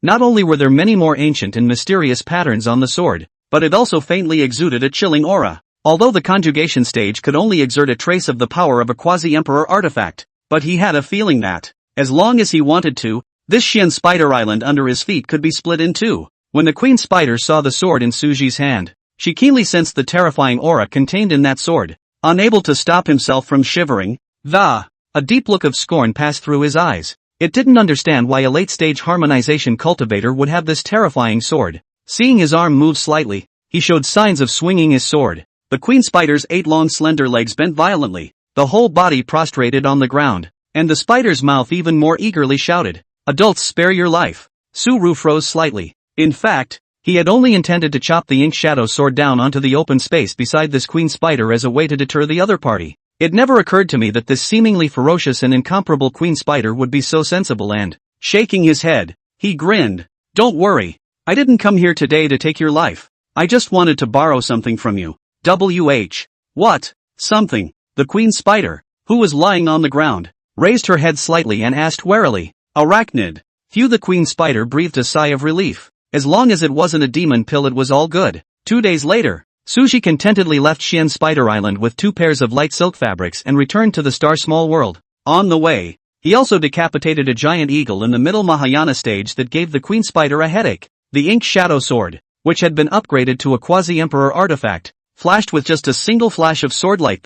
Not only were there many more ancient and mysterious patterns on the sword, but it also faintly exuded a chilling aura. Although the conjugation stage could only exert a trace of the power of a quasi-emperor artifact, but he had a feeling that, as long as he wanted to, This Xian spider island under his feet could be split in two. When the queen spider saw the sword in Suji's hand, she keenly sensed the terrifying aura contained in that sword. Unable to stop himself from shivering, a deep look of scorn passed through his eyes. It didn't understand why a late-stage harmonization cultivator would have this terrifying sword. Seeing his arm move slightly, he showed signs of swinging his sword. The queen spider's 8 long slender legs bent violently, the whole body prostrated on the ground, and the spider's mouth even more eagerly shouted, "Adults, spare your life." Su-Ru froze slightly. In fact, he had only intended to chop the ink shadow sword down onto the open space beside this queen spider as a way to deter the other party. It never occurred to me that this seemingly ferocious and incomparable queen spider would be so sensible and, shaking his head, he grinned. "Don't worry. I didn't come here today to take your life. I just wanted to borrow something from you." What? Something? The queen spider, who was lying on the ground, raised her head slightly and asked warily, "Arachnid?" Phew, the queen spider breathed a sigh of relief. As long as it wasn't a demon pill, it was all good. 2 days later, Suji contentedly left Xian Spider Island with 2 pairs of light silk fabrics and returned to the Star Small World. On the way, he also decapitated a giant eagle in the middle Mahayana stage that gave the queen spider a headache. The ink shadow sword, which had been upgraded to a quasi-emperor artifact, flashed with just a single flash of swordlight.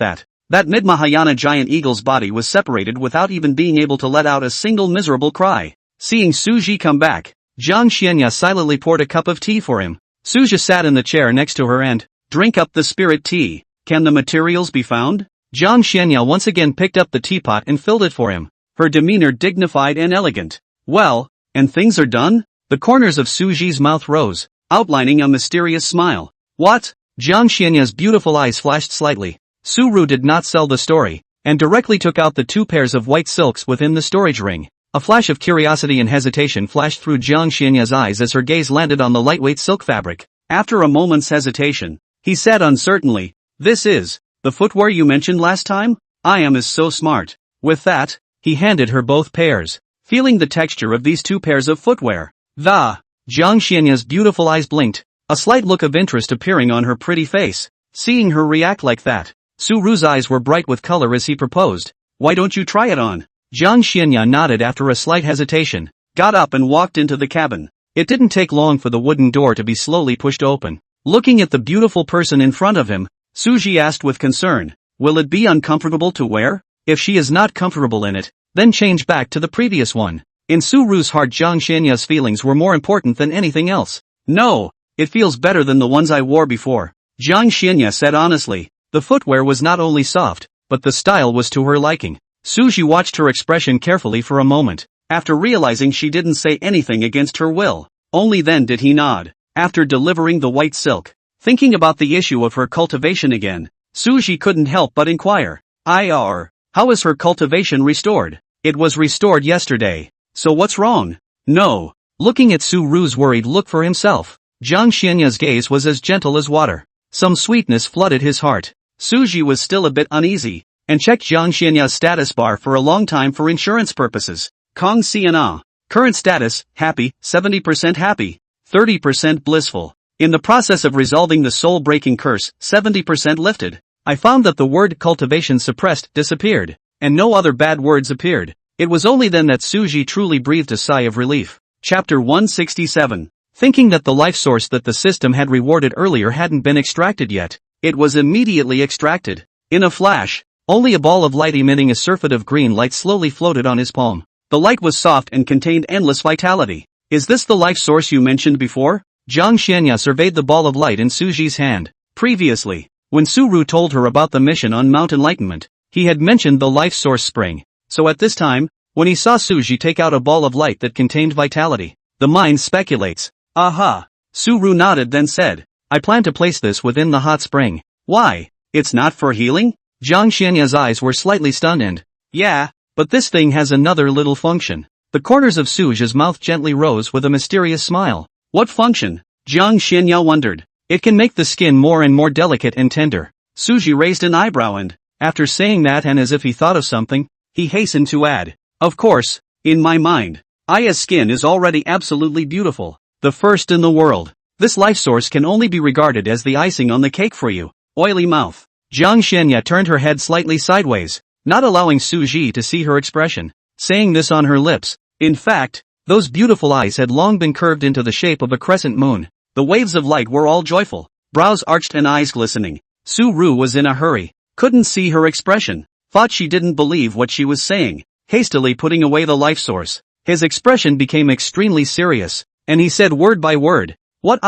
That mid-Mahayana giant eagle's body was separated without even being able to let out a single miserable cry. Seeing Suji come back, Jiang Xianya silently poured a cup of tea for him. Suji sat in the chair next to her and, "Drink up the spirit tea. Can the materials be found?" Jiang Xianya once again picked up the teapot and filled it for him, her demeanor dignified and elegant. "Well, and things are done?" The corners of Suji's mouth rose, outlining a mysterious smile. "What?" Jiang Xianya's beautiful eyes flashed slightly. Su-Ru did not sell the story, and directly took out the 2 pairs of white silks within the storage ring. A flash of curiosity and hesitation flashed through Jiang Xianya's eyes as her gaze landed on the lightweight silk fabric. After a moment's hesitation, he said uncertainly, "This is the footwear you mentioned last time? I am so smart." With that, he handed her both pairs, feeling the texture of these 2 pairs of footwear. Jiang Xianya's beautiful eyes blinked, a slight look of interest appearing on her pretty face. Seeing her react like that, Su-Ru's eyes were bright with color as he proposed, "Why don't you try it on?" Jiang Xianya nodded after a slight hesitation, got up and walked into the cabin. It didn't take long for the wooden door to be slowly pushed open. Looking at the beautiful person in front of him, Suji asked with concern, "Will it be uncomfortable to wear? If she is not comfortable in it, then change back to the previous one." In Su-Ru's heart, Jiang Xianya's feelings were more important than anything else. "No, it feels better than the ones I wore before," Jiang Xianya said honestly. The footwear was not only soft, but the style was to her liking. Suji watched her expression carefully for a moment, after realizing she didn't say anything against her will. Only then did he nod. After delivering the white silk, thinking about the issue of her cultivation again, Suji couldn't help but inquire, how is her cultivation restored? It was restored yesterday. So what's wrong? No. Looking at Su-Ru's worried look for himself, Jiang Xianya's gaze was as gentle as water. Some sweetness flooded his heart. Suji was still a bit uneasy, and checked Jiang Xianya's status bar for a long time for insurance purposes. Kong Siana. Current status, happy, 70% happy, 30% blissful. In the process of resolving the soul-breaking curse, 70% lifted. I found that the word cultivation suppressed disappeared, and no other bad words appeared. It was only then that Suji truly breathed a sigh of relief. Chapter 167. Thinking that the life source that the system had rewarded earlier hadn't been extracted yet, it was immediately extracted. In a flash, only a ball of light emitting a surfeit of green light slowly floated on his palm. The light was soft and contained endless vitality. "Is this the life source you mentioned before?" Jiang Xianya surveyed the ball of light in Suji's hand. Previously, when Su-Ru told her about the mission on Mount Enlightenment, he had mentioned the life source spring. So at this time, when he saw Suji take out a ball of light that contained vitality, the mind speculates. "Aha." Su-Ru nodded then said, "I plan to place this within the hot spring." "Why? It's not for healing?" Jiang Xianya's eyes were slightly stunned and, "Yeah, but this thing has another little function." The corners of Suji's mouth gently rose with a mysterious smile. "What function?" Jiang Xianya wondered. "It can make the skin more and more delicate and tender." Suji raised an eyebrow and, after saying that and as if he thought of something, he hastened to add, "Of course, in my mind, Aya's skin is already absolutely beautiful, the first in the world. This life source can only be regarded as the icing on the cake for you." Oily mouth. Jiang Xianya turned her head slightly sideways, not allowing Suji to see her expression. Saying this on her lips, in fact, Those beautiful eyes had long been curved into the shape of a crescent moon. The waves of light were all joyful, brows arched and eyes glistening. Su-ru was in a hurry, couldn't see her expression, thought she didn't believe what she was saying, hastily putting away the life source. His expression became extremely serious, and he said word by word, "What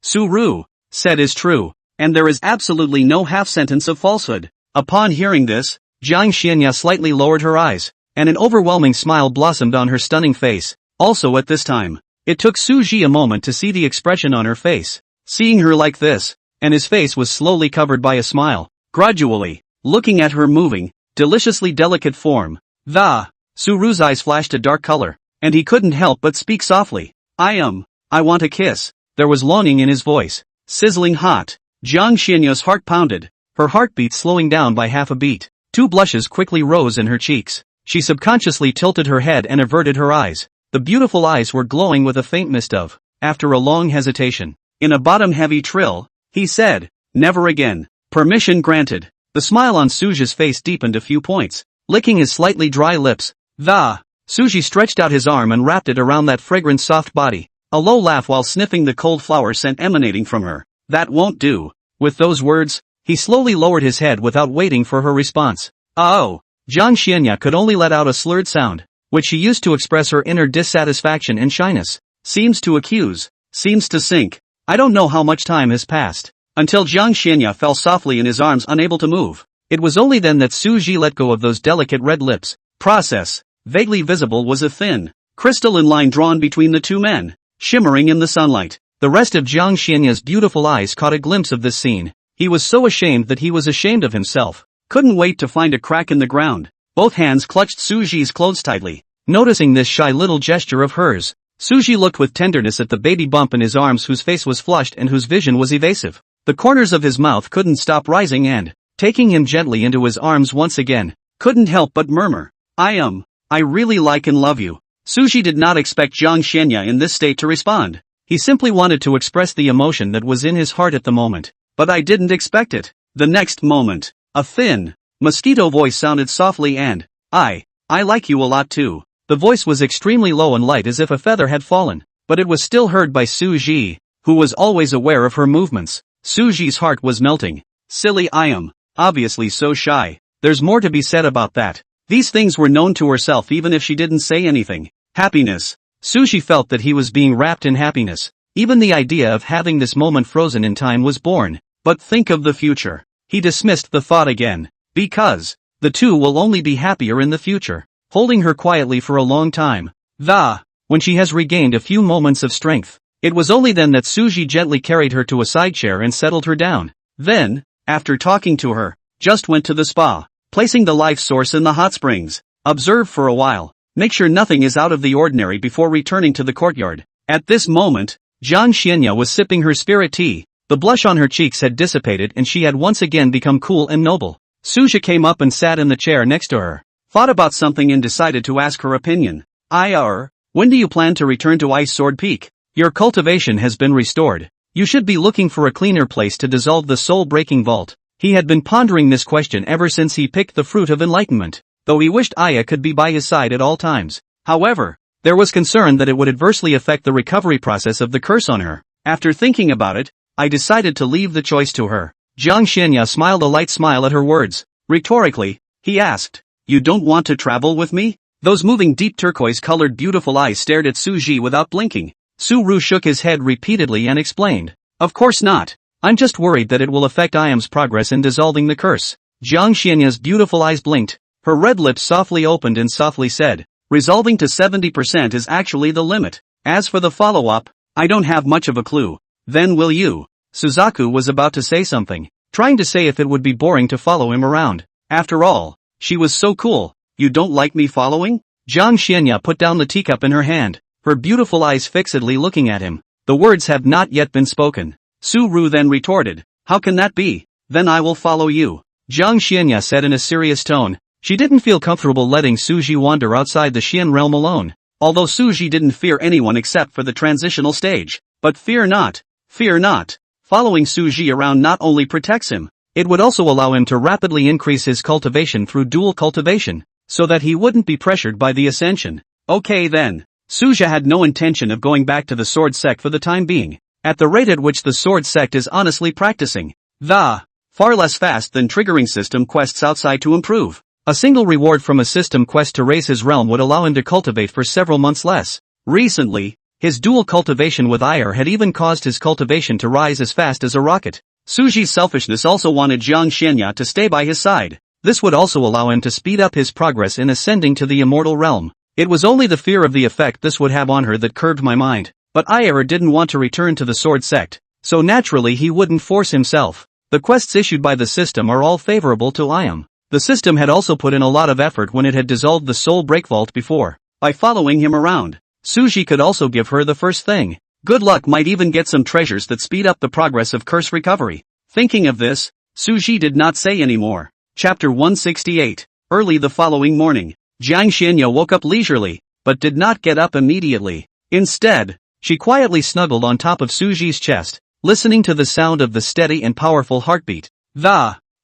Su-ru said is true, and there is absolutely no half-sentence of falsehood." Upon hearing this, Jiang Xianya slightly lowered her eyes, and an overwhelming smile blossomed on her stunning face. Also at this time, it took Su Ji a moment to see the expression on her face. Seeing her like this, and his face was slowly covered by a smile, gradually, looking at her moving, deliciously delicate form, Su-ru's eyes flashed a dark color, and he couldn't help but speak softly. I want a kiss." There was longing in his voice, sizzling hot. Jiang Xianya's heart pounded, her heartbeat slowing down by half a beat. 2 blushes quickly rose in her cheeks. She subconsciously tilted her head and averted her eyes. The beautiful eyes were glowing with a faint mist of, after a long hesitation, in a bottom-heavy trill, he said, "Never again." Permission granted. The smile on Suji's face deepened a few points, licking his slightly dry lips. Suji stretched out his arm and wrapped it around that fragrant soft body, a low laugh while sniffing the cold flower scent emanating from her. "That won't do." With those words, he slowly lowered his head without waiting for her response. "Oh." Jiang Xianya could only let out a slurred sound, which she used to express her inner dissatisfaction and shyness. "Seems to accuse. Seems to sink." I don't know how much time has passed, until Jiang Xianya fell softly in his arms unable to move. It was only then that Su Ji let go of those delicate red lips. Process. Vaguely visible was a thin, crystalline line drawn between the two men, shimmering in the sunlight. The rest of Jiang Xianya's beautiful eyes caught a glimpse of this scene. He was so ashamed that he was ashamed of himself. Couldn't wait to find a crack in the ground. Both hands clutched Su Ji's clothes tightly. Noticing this shy little gesture of hers, Su Ji looked with tenderness at the baby bump in his arms whose face was flushed and whose vision was evasive. The corners of his mouth couldn't stop rising and, taking him gently into his arms once again, couldn't help but murmur, I really like and love you." Su Ji did not expect Jiang Xianya in this state to respond. He simply wanted to express the emotion that was in his heart at the moment. "But I didn't expect it." The next moment, a thin, mosquito voice sounded softly and, I like you a lot too." The voice was extremely low and light as if a feather had fallen, but it was still heard by Su Ji, who was always aware of her movements. Su Ji's heart was melting. Silly I am, obviously so shy. There's more to be said about that. These things were known to herself even if she didn't say anything. Happiness. Su Ji felt that he was being wrapped in happiness. Even the idea of having this moment frozen in time was born. But think of the future. He dismissed the thought again. Because the two will only be happier in the future. Holding her quietly for a long time. When she has regained a few moments of strength. It was only then that Su Ji gently carried her to a side chair and settled her down. Then, after talking to her, just went to the spa, placing the life source in the hot springs. Observe for a while. Make sure nothing is out of the ordinary before returning to the courtyard. At this moment, Jiang Xianya was sipping her spirit tea. The blush on her cheeks had dissipated and she had once again become cool and noble. Su Ji came up and sat in the chair next to her. Thought about something and decided to ask her opinion. When do you plan to return to Ice Sword Peak? Your cultivation has been restored. You should be looking for a cleaner place to dissolve the soul-breaking vault. He had been pondering this question ever since he picked the fruit of enlightenment, though he wished Aya could be by his side at all times. However, there was concern that it would adversely affect the recovery process of the curse on her. After thinking about it, I decided to leave the choice to her. Jiang Xianya smiled a light smile at her words. Rhetorically, he asked, "You don't want to travel with me?" Those moving deep turquoise-colored beautiful eyes stared at Su Ji without blinking. Su-ru shook his head repeatedly and explained, "Of course not. I'm just worried that it will affect Iam's progress in dissolving the curse." Jiang Xianya's beautiful eyes blinked. Her red lips softly opened and softly said, "Resolving to 70% is actually the limit. As for the follow-up, I don't have much of a clue." "Then will you?" Suzaku was about to say something, trying to say if it would be boring to follow him around. After all, she was so cool. "You don't like me following?" Jiang Xianya put down the teacup in her hand, her beautiful eyes fixedly looking at him. The words have not yet been spoken. Su-ru then retorted, "How can that be? Then I will follow you." Jiang Xianya said in a serious tone. She didn't feel comfortable letting Su Ji wander outside the Xian realm alone. Although Su Ji didn't fear anyone except for the transitional stage. But fear not. Fear not. Following Su Ji around not only protects him, it would also allow him to rapidly increase his cultivation through dual cultivation, so that he wouldn't be pressured by the ascension. "Okay then." Suja had no intention of going back to the sword sect for the time being. At the rate at which the sword sect is honestly practicing, far less fast than triggering system quests outside to improve. A single reward from a system quest to raise his realm would allow him to cultivate for several months less. Recently, his dual cultivation with Ire had even caused his cultivation to rise as fast as a rocket. Suji's selfishness also wanted Jiang Xianya to stay by his side. This would also allow him to speed up his progress in ascending to the immortal realm. It was only the fear of the effect this would have on her that curbed my mind. But Ire didn't want to return to the sword sect, so naturally he wouldn't force himself. The quests issued by the system are all favorable to Iam. The system had also put in a lot of effort when it had dissolved the soul breakvault before. By following him around, Suji could also give her the first thing. Good luck might even get some treasures that speed up the progress of curse recovery. Thinking of this, Suji did not say any more. Chapter 168. Early the following morning, Jiang Xianya woke up leisurely, but did not get up immediately. Instead, she quietly snuggled on top of Suji's chest, listening to the sound of the steady and powerful heartbeat.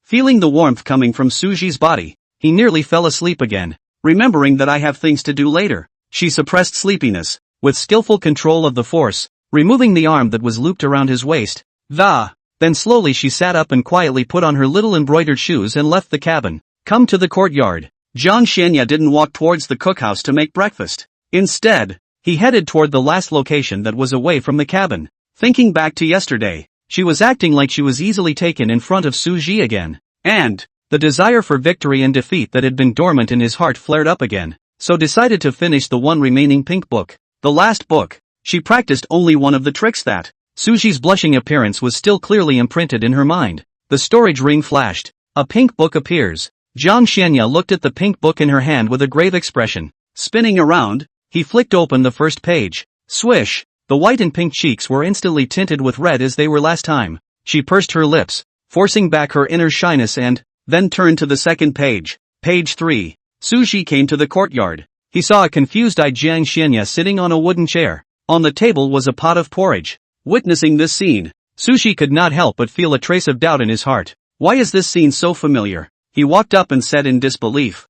Feeling the warmth coming from Suji's body, he nearly fell asleep again. Remembering that I have things to do later, she suppressed sleepiness, with skillful control of the force, removing the arm that was looped around his waist. Then slowly she sat up and quietly put on her little embroidered shoes and left the cabin. Come to the courtyard. Jiang Xianya didn't walk towards the cookhouse to make breakfast. Instead, he headed toward the last location that was away from the cabin. Thinking back to yesterday, she was acting like she was easily taken in front of Suji again. And the desire for victory and defeat that had been dormant in his heart flared up again, so decided to finish the one remaining pink book. The last book. She practiced only one of the tricks that. Suji's blushing appearance was still clearly imprinted in her mind. The storage ring flashed. A pink book appears. Jiang Xianya looked at the pink book in her hand with a grave expression. Spinning around, he flicked open the first page. Swish! The white and pink cheeks were instantly tinted with red as they were last time. She pursed her lips, forcing back her inner shyness and, then turned to the second page. Page 3. Suji came to the courtyard. He saw a confused-eyed Jiang Xianya sitting on a wooden chair. On the table was a pot of porridge. Witnessing this scene, Suji could not help but feel a trace of doubt in his heart. Why is this scene so familiar? He walked up and said in disbelief.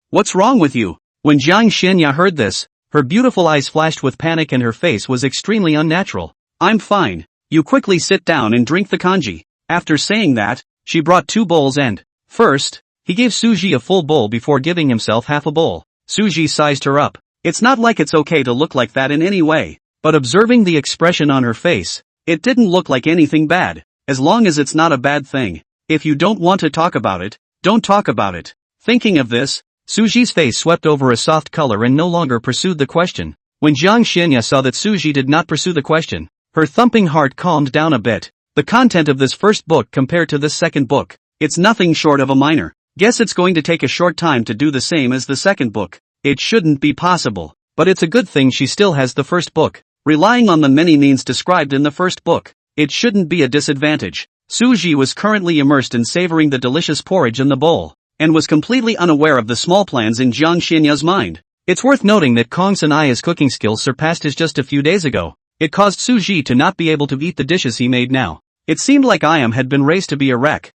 What's wrong with you? When Jiang Xianya heard this, her beautiful eyes flashed with panic and her face was extremely unnatural. I'm fine. You quickly sit down and drink the kanji. After saying that, she brought 2 bowls and, first, he gave Suji a full bowl before giving himself half a bowl. Suji sized her up. It's not like it's okay to look like that in any way. But observing the expression on her face, it didn't look like anything bad, as long as it's not a bad thing. If you don't want to talk about it, don't talk about it. Thinking of this, Suji's face swept over a soft color and no longer pursued the question. When Jiang Xianya saw that Suji did not pursue the question, her thumping heart calmed down a bit. The content of this first book compared to this second book, it's nothing short of a minor. Guess it's going to take a short time to do the same as the second book. It shouldn't be possible, but it's a good thing she still has the first book. Relying on the many means described in the first book, it shouldn't be a disadvantage. Suji was currently immersed in savoring the delicious porridge in the bowl, and was completely unaware of the small plans in Jiang Xianya's mind. It's worth noting that Kong Sanaya's cooking skills surpassed his just a few days ago. It caused Suji to not be able to eat the dishes he made now. It seemed like Iam had been raised to be a wreck.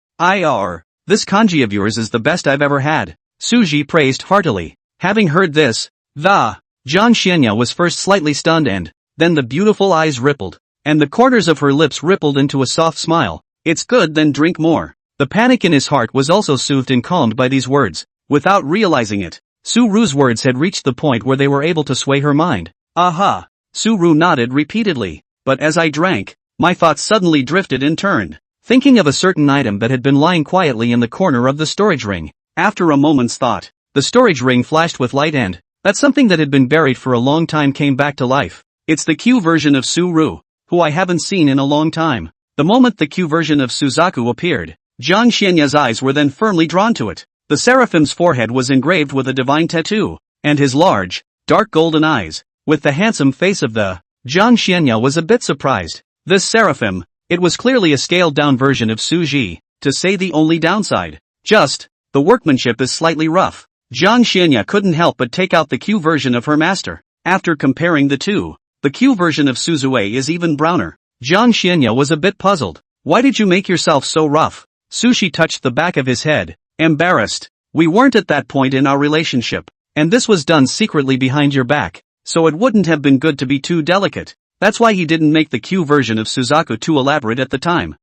This kanji of yours is the best I've ever had. Suji praised heartily. Having heard this, Jiang Xianya was first slightly stunned and, then the beautiful eyes rippled, and the corners of her lips rippled into a soft smile. It's good, then drink more. The panic in his heart was also soothed and calmed by these words. Without realizing it, Su Ru's words had reached the point where they were able to sway her mind. Aha! Su Ru nodded repeatedly, but as I drank, my thoughts suddenly drifted and turned, thinking of a certain item that had been lying quietly in the corner of the storage ring. After a moment's thought, the storage ring flashed with light and, that something that had been buried for a long time came back to life. It's the Q version of Su Ru, who I haven't seen in a long time. The moment the Q version of Suzaku appeared, Jiang Xianya's eyes were then firmly drawn to it. The seraphim's forehead was engraved with a divine tattoo, and his large, dark golden eyes, with the handsome face of the Jiang Xianya was a bit surprised. This seraphim, it was clearly a scaled-down version of Suji, to say the only downside. Just, the workmanship is slightly rough. Jiang Xianya couldn't help but take out the Q version of her master. After comparing the two, the Q version of Suzue is even browner. Jiang Xianya was a bit puzzled. Why did you make yourself so rough? Sushi touched the back of his head, embarrassed. We weren't at that point in our relationship, and this was done secretly behind your back. so it wouldn't have been good to be too delicate. That's why he didn't make the Q version of Suzaku too elaborate at the time.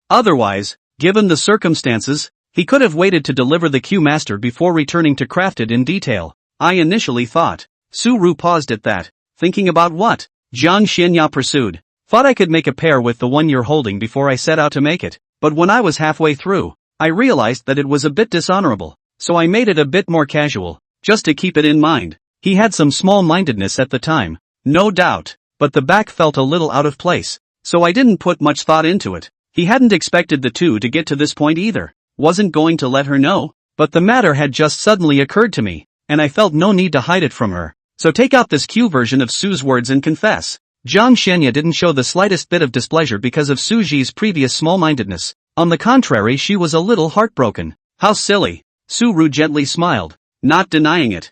Otherwise, given the circumstances, he could have waited to deliver the Q master before returning to craft it in detail. I initially thought. Su-ru paused at that. Thinking about what? Jiang Xianya pursued. Thought I could make a pair with the one you're holding before I set out to make it, but when I was halfway through, I realized that it was a bit dishonorable, so I made it a bit more casual, just to keep it in mind. He had some small-mindedness at the time, no doubt, but the back felt a little out of place, so I didn't put much thought into it. He hadn't expected the two to get to this point either, wasn't going to let her know, but the matter had just suddenly occurred to me, and I felt no need to hide it from her. So take out this Q version of Su's words and confess. Jiang Xianya didn't show the slightest bit of displeasure because of Suji's previous small-mindedness. On the contrary, she was a little heartbroken. How silly. Su-ru gently smiled, not denying it.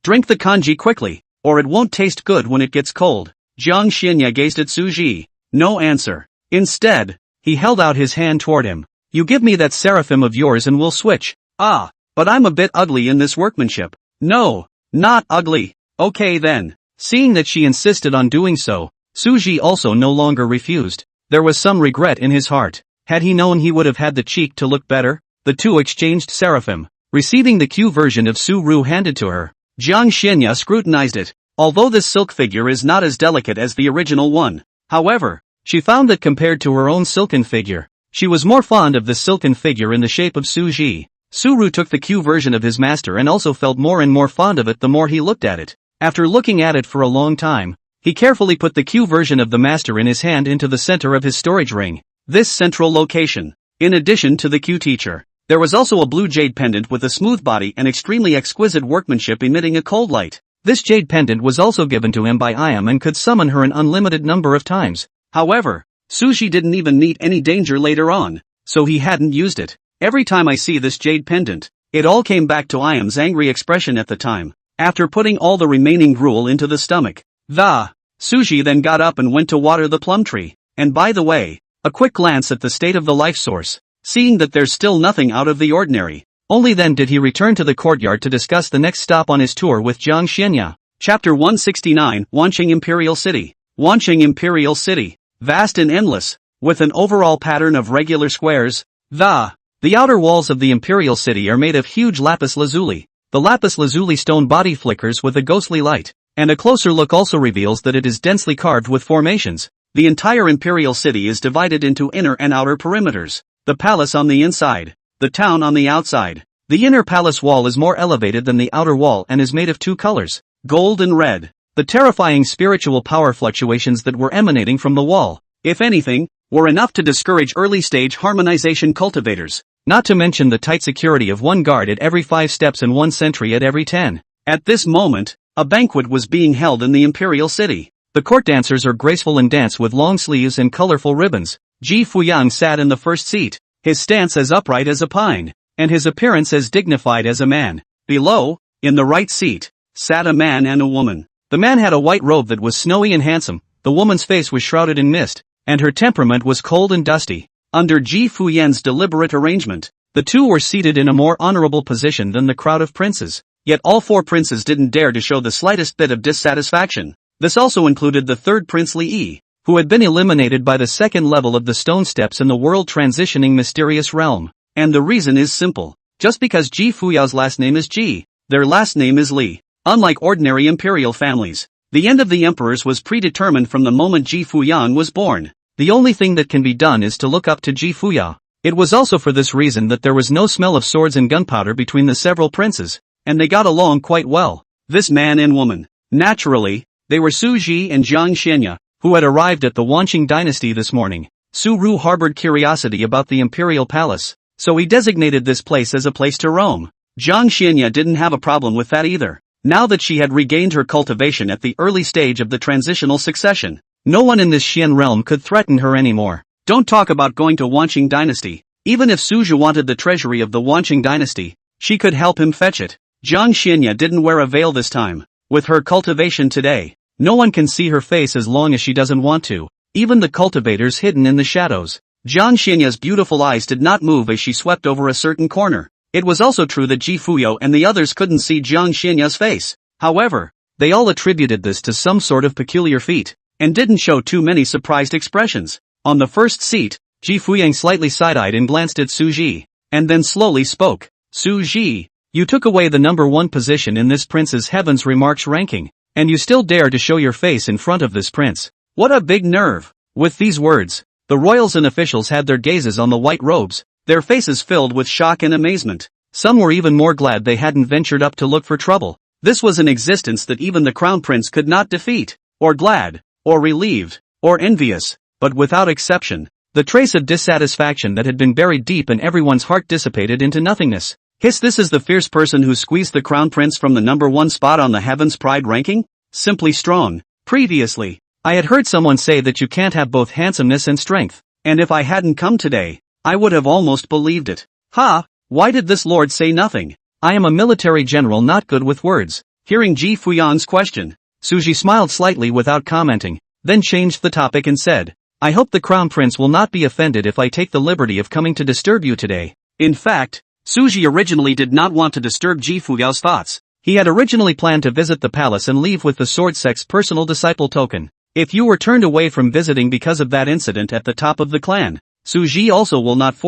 Drink the kanji quickly, or it won't taste good when it gets cold. Jiang Xianya gazed at Suji. No answer. Instead, he held out his hand toward him. You give me that seraphim of yours and we'll switch. But I'm a bit ugly in this workmanship. No, not ugly. Okay then. Seeing that she insisted on doing so, Suji also no longer refused. There was some regret in his heart. Had he known he would have had the cheek to look better? The two exchanged seraphim, receiving the Q version of Su-ru handed to her. Jiang Xianya scrutinized it. Although this silk figure is not as delicate as the original one, however, she found that compared to her own silken figure, she was more fond of the silken figure in the shape of Suji. Su-ru took the Q version of his master and also felt more and more fond of it the more he looked at it. After looking at it for a long time, he carefully put the Q version of the master in his hand into the center of his storage ring. This central location. In addition to the Q teacher, there was also a blue jade pendant with a smooth body and extremely exquisite workmanship emitting a cold light. This jade pendant was also given to him by Iam and could summon her an unlimited number of times. However, Suji didn't even meet any danger later on, so he hadn't used it. Every time I see this jade pendant, it all came back to Iam's angry expression at the time, after putting all the remaining gruel into the stomach. Suji then got up and went to water the plum tree, and by the way, a quick glance at the state of the life source, seeing that there's still nothing out of the ordinary. Only then did he return to the courtyard to discuss the next stop on his tour with Jiang Xianya. Chapter 169, Wanqing Imperial City. Wanqing Imperial City. Vast and endless, with an overall pattern of regular squares. The outer walls of the Imperial City are made of huge lapis lazuli. The lapis lazuli stone body flickers with a ghostly light, and a closer look also reveals that it is densely carved with formations. The entire Imperial City is divided into inner and outer perimeters. The palace on the inside, the town on the outside. The inner palace wall is more elevated than the outer wall and is made of two colors, gold and red. The terrifying spiritual power fluctuations that were emanating from the wall, if anything, were enough to discourage early-stage harmonization cultivators, not to mention the tight security of one guard at every 5 steps and 1 sentry at every 10. At this moment, a banquet was being held in the Imperial City. The court dancers are graceful and dance with long sleeves and colorful ribbons. Ji Fuyang sat in the first seat, his stance as upright as a pine, and his appearance as dignified as a man. Below, in the right seat, sat a man and a woman. The man had a white robe that was snowy and handsome, the woman's face was shrouded in mist, and her temperament was cold and dusty. Under Ji Fuyang's deliberate arrangement, the two were seated in a more honorable position than the crowd of princes, yet all 4 princes didn't dare to show the slightest bit of dissatisfaction. This also included the 3rd Prince Li Yi, who had been eliminated by the 2nd level of the stone steps in the world transitioning mysterious realm. And the reason is simple. Just because Ji Fuyang's last name is Ji, their last name is Li. Unlike ordinary imperial families, the end of the emperors was predetermined from the moment Ji Fuyang was born. The only thing that can be done is to look up to Ji Fuyang. It was also for this reason that there was no smell of swords and gunpowder between the several princes, and they got along quite well. This man and woman. Naturally, they were Su Ji and Jiang Xianya, who had arrived at the Wanqing dynasty this morning. Su-ru harbored curiosity about the imperial palace, so he designated this place as a place to roam. Jiang Xianya didn't have a problem with that either. Now that she had regained her cultivation at the early stage of the transitional succession, no one in this Xian realm could threaten her anymore. Don't talk about going to Wanqing dynasty. Even if Suju wanted the treasury of the Wanqing dynasty, she could help him fetch it. Jiang Xianya didn't wear a veil this time. With her cultivation today, no one can see her face as long as she doesn't want to, even the cultivators hidden in the shadows. Jiang Xianya's beautiful eyes did not move as she swept over a certain corner. It was also true that Ji Fuyo and the others couldn't see Jiang Xianya's face. However, They all attributed this to some sort of peculiar feat, and didn't show too many surprised expressions. On the first seat, Ji Fuyang slightly side-eyed and glanced at Su Ji, and then slowly spoke. Su Ji, you took away the number 1 position in this Prince's Heaven's Remarks ranking, and you still dare to show your face in front of this prince. What a big nerve! With these words, the royals and officials had their gazes on the white robes, their faces filled with shock and amazement. Some were even more glad they hadn't ventured up to look for trouble. This was an existence that even the crown prince could not defeat, or glad, or relieved, or envious, but without exception, the trace of dissatisfaction that had been buried deep in everyone's heart dissipated into nothingness. Hiss, this is the fierce person who squeezed the crown prince from the number 1 spot on the Heaven's Pride ranking? Simply strong. Previously, I had heard someone say that you can't have both handsomeness and strength, and if I hadn't come today, I would have almost believed it. Ha! Why did this lord say nothing? I am a military general not good with words. Hearing Ji Fuyang's question, Su Ji smiled slightly without commenting, then changed the topic and said, I hope the crown prince will not be offended if I take the liberty of coming to disturb you today. In fact, Su Ji originally did not want to disturb Ji Fuyao's thoughts. He had originally planned to visit the palace and leave with the sword sect's personal disciple token. If you were turned away from visiting because of that incident at the top of the clan, Su Ji also will not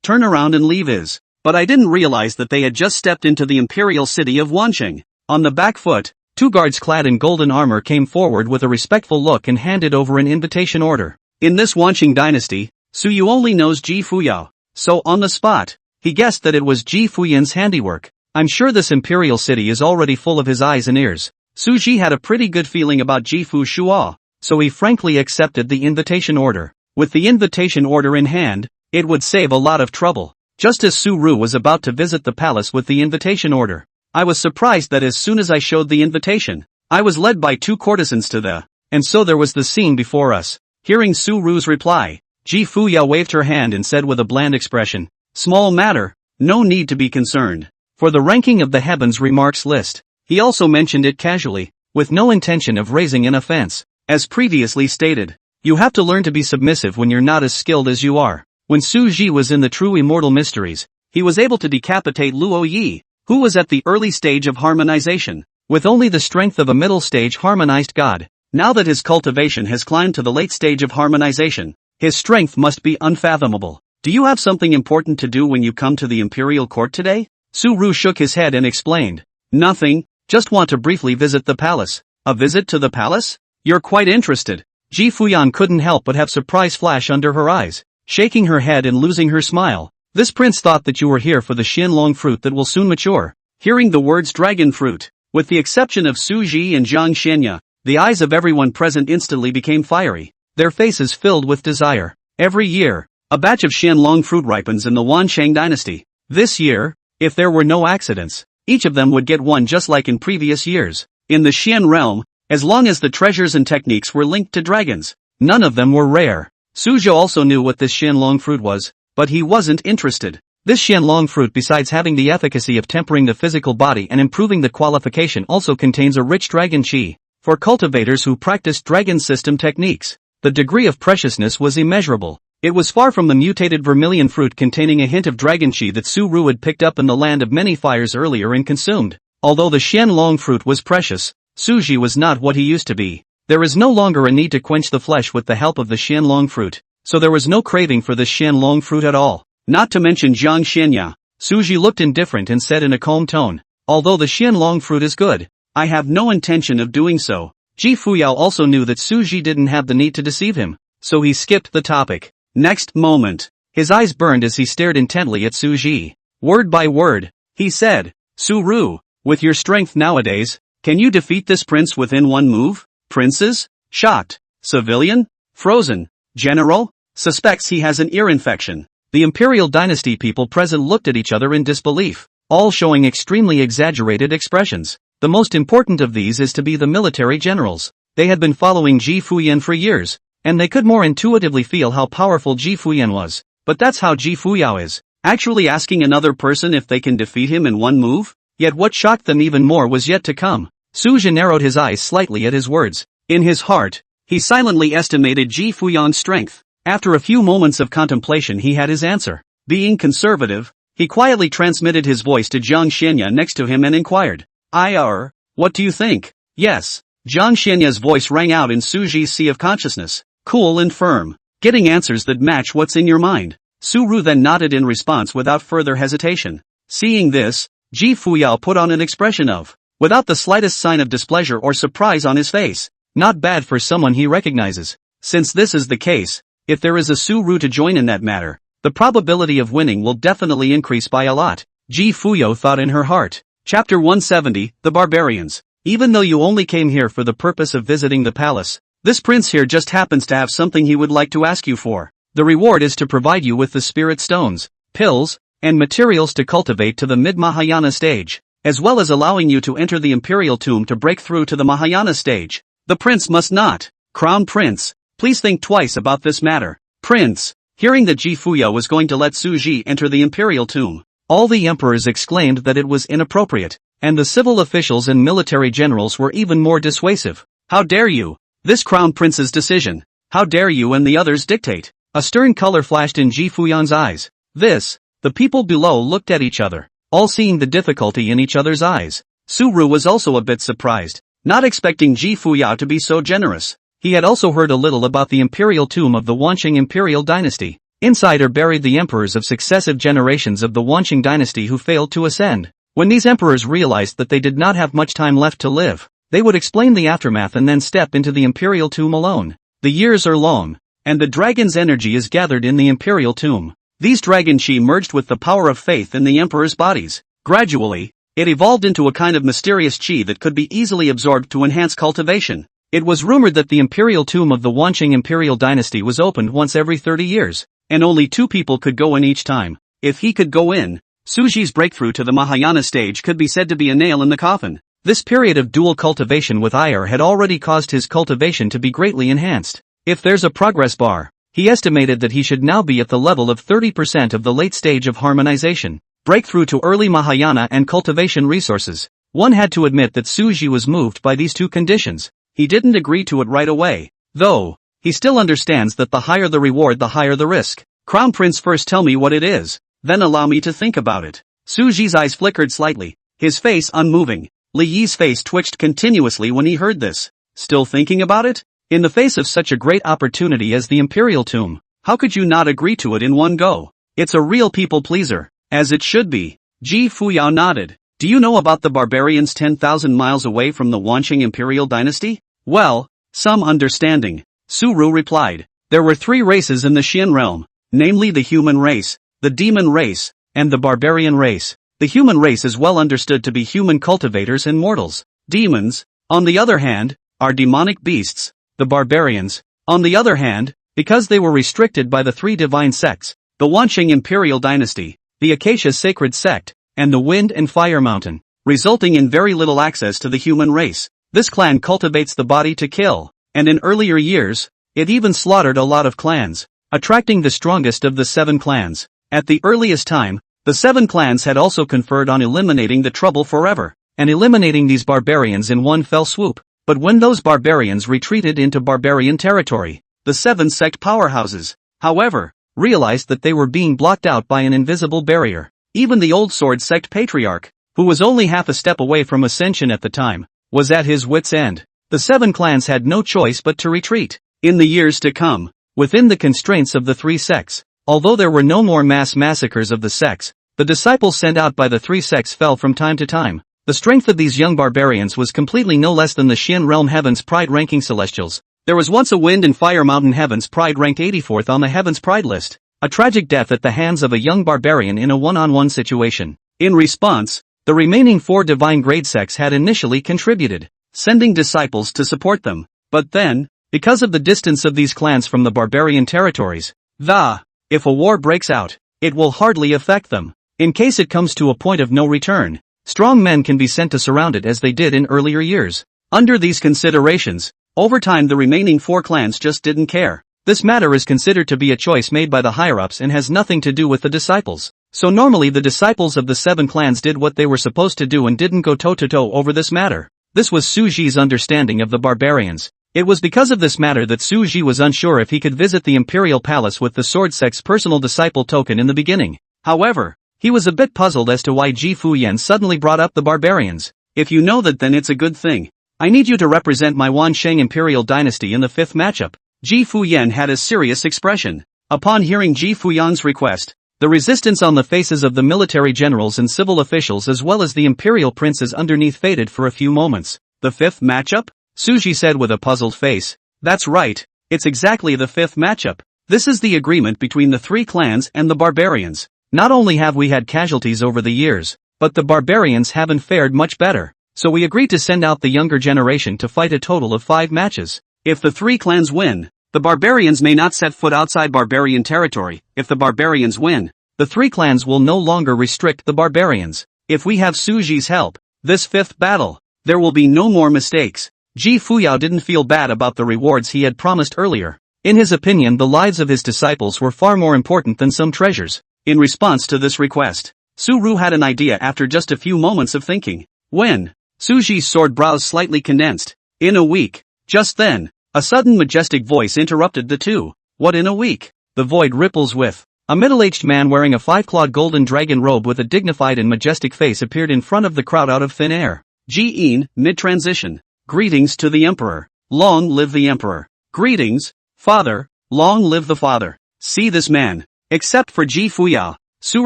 turn around and leave his. But I didn't realize that they had just stepped into the imperial city of Wancheng. On the back foot, 2 guards clad in golden armor came forward with a respectful look and handed over an invitation order. In this Wancheng dynasty, Su Yu only knows Ji Fuyao, so on the spot, he guessed that it was Ji Fuyan's handiwork. I'm sure this imperial city is already full of his eyes and ears. Su Ji had a pretty good feeling about Ji Fushuo, so he frankly accepted the invitation order. With the invitation order in hand, it would save a lot of trouble. Just as Su Ru was about to visit the palace with the invitation order, I was surprised that as soon as I showed the invitation, I was led by 2 courtesans to the, and so there was the scene before us. Hearing Su Ru's reply, Ji Fuyao waved her hand and said with a bland expression, small matter, no need to be concerned. For the ranking of the Heaven's Remarks list, he also mentioned it casually, with no intention of raising an offense. As previously stated, you have to learn to be submissive when you're not as skilled as you are. When Su Ji was in the true immortal mysteries, he was able to decapitate Luo Yi, who was at the early stage of harmonization, with only the strength of a middle stage harmonized god. Now that his cultivation has climbed to the late stage of harmonization, his strength must be unfathomable. Do you have something important to do when you come to the imperial court today? Su Ru shook his head and explained, nothing, just want to briefly visit the palace. A visit to the palace? You're quite interested. Ji Fuyan couldn't help but have surprise flash under her eyes, shaking her head and losing her smile. This prince thought that you were here for the Xianlong fruit that will soon mature. Hearing the words dragon fruit, with the exception of Su Ji and Zhang Xianya, the eyes of everyone present instantly became fiery, their faces filled with desire. Every year, a batch of Xianlong fruit ripens in the Wancheng dynasty. This year, if there were no accidents, each of them would get one just like in previous years. In the Xian realm, as long as the treasures and techniques were linked to dragons, none of them were rare. Suzhou also knew what this Xianlong fruit was, but he wasn't interested. This Xianlong fruit, besides having the efficacy of tempering the physical body and improving the qualification, also contains a rich dragon qi. For cultivators who practiced dragon system techniques, the degree of preciousness was immeasurable. It was far from the mutated vermilion fruit containing a hint of dragon qi that Su Ru had picked up in the land of many fires earlier and consumed. Although the Xianlong fruit was precious, Su Ji was not what he used to be. There is no longer a need to quench the flesh with the help of the Xianlong fruit, so there was no craving for this Xianlong fruit at all. Not to mention Zhang Xianya. Su Ji looked indifferent and said in a calm tone, although the Xianlong fruit is good, I have no intention of doing so. Ji Fuyao also knew that Su Ji didn't have the need to deceive him, so he skipped the topic. Next moment, his eyes burned as he stared intently at Su Ji. Word by word, he said, Su Ru, with your strength nowadays, can you defeat this prince within one move? Princes? Shocked. Civilian? Frozen. General? Suspects he has an ear infection. The imperial dynasty people present looked at each other in disbelief, all showing extremely exaggerated expressions. The most important of these is to be the military generals. They had been following Ji Fuyan for years, and they could more intuitively feel how powerful Ji Fuyan was. But that's how Ji Fuyao is, actually asking another person if they can defeat him in one move? Yet what shocked them even more was yet to come. Su Jin narrowed his eyes slightly at his words. In his heart, he silently estimated Ji Fuyan's strength. After a few moments of contemplation he had his answer. Being conservative, he quietly transmitted his voice to Zhang Xianya next to him and inquired, what do you think? Yes. Jiang Xianya's voice rang out in Su Ji's sea of consciousness, cool and firm, getting answers that match what's in your mind. Su Ru then nodded in response without further hesitation. Seeing this, Ji Fuyao put on an expression of, without the slightest sign of displeasure or surprise on his face. Not bad for someone he recognizes. Since this is the case, if there is a Su Ru to join in that matter, the probability of winning will definitely increase by a lot. Ji Fuyao thought in her heart. Chapter 170, The Barbarians. Even though you only came here for the purpose of visiting the palace, this prince here just happens to have something he would like to ask you for. The reward is to provide you with the spirit stones, pills, and materials to cultivate to the mid-Mahayana stage, as well as allowing you to enter the imperial tomb to break through to the Mahayana stage. The prince must not. Crown Prince, please think twice about this matter. Prince, hearing that Ji Fuyao was going to let Su Ji enter the imperial tomb, all the emperors exclaimed that it was inappropriate, and the civil officials and military generals were even more dissuasive. How dare you? This crown prince's decision. How dare you and the others dictate? A stern color flashed in Ji Fuyan's eyes. The people below looked at each other, all seeing the difficulty in each other's eyes. Su Ru was also a bit surprised, not expecting Ji Fuyao to be so generous. He had also heard a little about the imperial tomb of the Wanqing imperial dynasty. Inside are buried the emperors of successive generations of the Wanqing dynasty who failed to ascend. When these emperors realized that they did not have much time left to live, they would explain the aftermath and then step into the imperial tomb alone. The years are long, and the dragon's energy is gathered in the imperial tomb. These dragon chi merged with the power of faith in the emperor's bodies. Gradually, it evolved into a kind of mysterious chi that could be easily absorbed to enhance cultivation. It was rumored that the imperial tomb of the Wanqing imperial dynasty was opened once every 30 years, and only 2 people could go in each time. If he could go in, Su Ji's breakthrough to the Mahayana stage could be said to be a nail in the coffin. This period of dual cultivation with ire had already caused his cultivation to be greatly enhanced. If there's a progress bar, he estimated that he should now be at the level of 30% of the late stage of harmonization. Breakthrough to early Mahayana and cultivation resources. One had to admit that Su Ji was moved by these 2 conditions. He didn't agree to it right away, though. He still understands that the higher the reward the higher the risk. Crown Prince, first tell me what it is, then allow me to think about it. Su Ji's eyes flickered slightly, his face unmoving. Li Yi's face twitched continuously when he heard this. Still thinking about it? In the face of such a great opportunity as the imperial tomb, how could you not agree to it in one go? It's a real people pleaser, as it should be. Ji Fuyao nodded. Do you know about the barbarians 10,000 miles away from the Wanqing imperial dynasty? Well, some understanding. Su Ru replied. There were 3 races in the Xian realm, namely the human race, the demon race, and the barbarian race. The human race is well understood to be human cultivators and mortals. Demons, on the other hand, are demonic beasts. The barbarians, on the other hand, because they were restricted by the 3 divine sects, the Wanqing imperial dynasty, the Acacia sacred sect, and the Wind and Fire mountain, resulting in very little access to the human race. This clan cultivates the body to kill, and in earlier years, it even slaughtered a lot of clans, attracting the strongest of the 7 clans. At the earliest time, the 7 clans had also conferred on eliminating the trouble forever, and eliminating these barbarians in one fell swoop. But when those barbarians retreated into barbarian territory, the 7 sect powerhouses, however, realized that they were being blocked out by an invisible barrier. Even the old sword sect patriarch, who was only half a step away from ascension at the time, was at his wit's end. The 7 clans had no choice but to retreat. In the years to come, within the constraints of the 3 sects, although there were no more mass massacres of the sects, the disciples sent out by the 3 sects fell from time to time. The strength of these young barbarians was completely no less than the Xian realm Heaven's Pride ranking celestials. There was once a Wind and Fire mountain Heaven's Pride ranked 84th on the Heaven's Pride list. A tragic death at the hands of a young barbarian in a one-on-one situation. In response, the remaining 4 divine grade sects had initially contributed, sending disciples to support them. But then, because of the distance of these clans from the barbarian territories, if a war breaks out, it will hardly affect them. In case it comes to a point of no return, strong men can be sent to surround it as they did in earlier years. Under these considerations, over time the remaining 4 clans just didn't care. This matter is considered to be a choice made by the higher-ups and has nothing to do with the disciples. So normally the disciples of the 7 clans did what they were supposed to do and didn't go toe-to-toe over this matter. This was Su Ji's understanding of the barbarians. It was because of this matter that Su Ji was unsure if he could visit the imperial palace with the sword sect's personal disciple token in the beginning. However, he was a bit puzzled as to why Ji Fuyan suddenly brought up the barbarians. If you know that, then it's a good thing. I need you to represent my Wansheng Imperial Dynasty in the 5th matchup. Ji Fuyan had a serious expression. Upon hearing Ji Fuyang's request, the resistance on the faces of the military generals and civil officials as well as the imperial princes underneath faded for a few moments. The 5th matchup? Suji said with a puzzled face. That's right, it's exactly the 5th matchup. This is the agreement between the 3 clans and the barbarians. Not only have we had casualties over the years, but the barbarians haven't fared much better. So we agreed to send out the younger generation to fight a total of 5 matches. If the 3 clans win, the barbarians may not set foot outside barbarian territory. If the barbarians win, the 3 clans will no longer restrict the barbarians. If we have Suji's help, this 5th battle, there will be no more mistakes. Ji Fuyao didn't feel bad about the rewards he had promised earlier. In his opinion, the lives of his disciples were far more important than some treasures. In response to this request, Su Ru had an idea after just a few moments of thinking. When? Suji's sword brows slightly condensed. In a week. Just then, a sudden majestic voice interrupted the two. What in a week? The void ripples with. A middle-aged man wearing a 5-clawed golden dragon robe with a dignified and majestic face appeared in front of the crowd out of thin air. Ji-in, mid-transition. Greetings to the Emperor. Long live the Emperor. Greetings, Father. Long live the Father. See this man. Except for Ji Fuyao, Su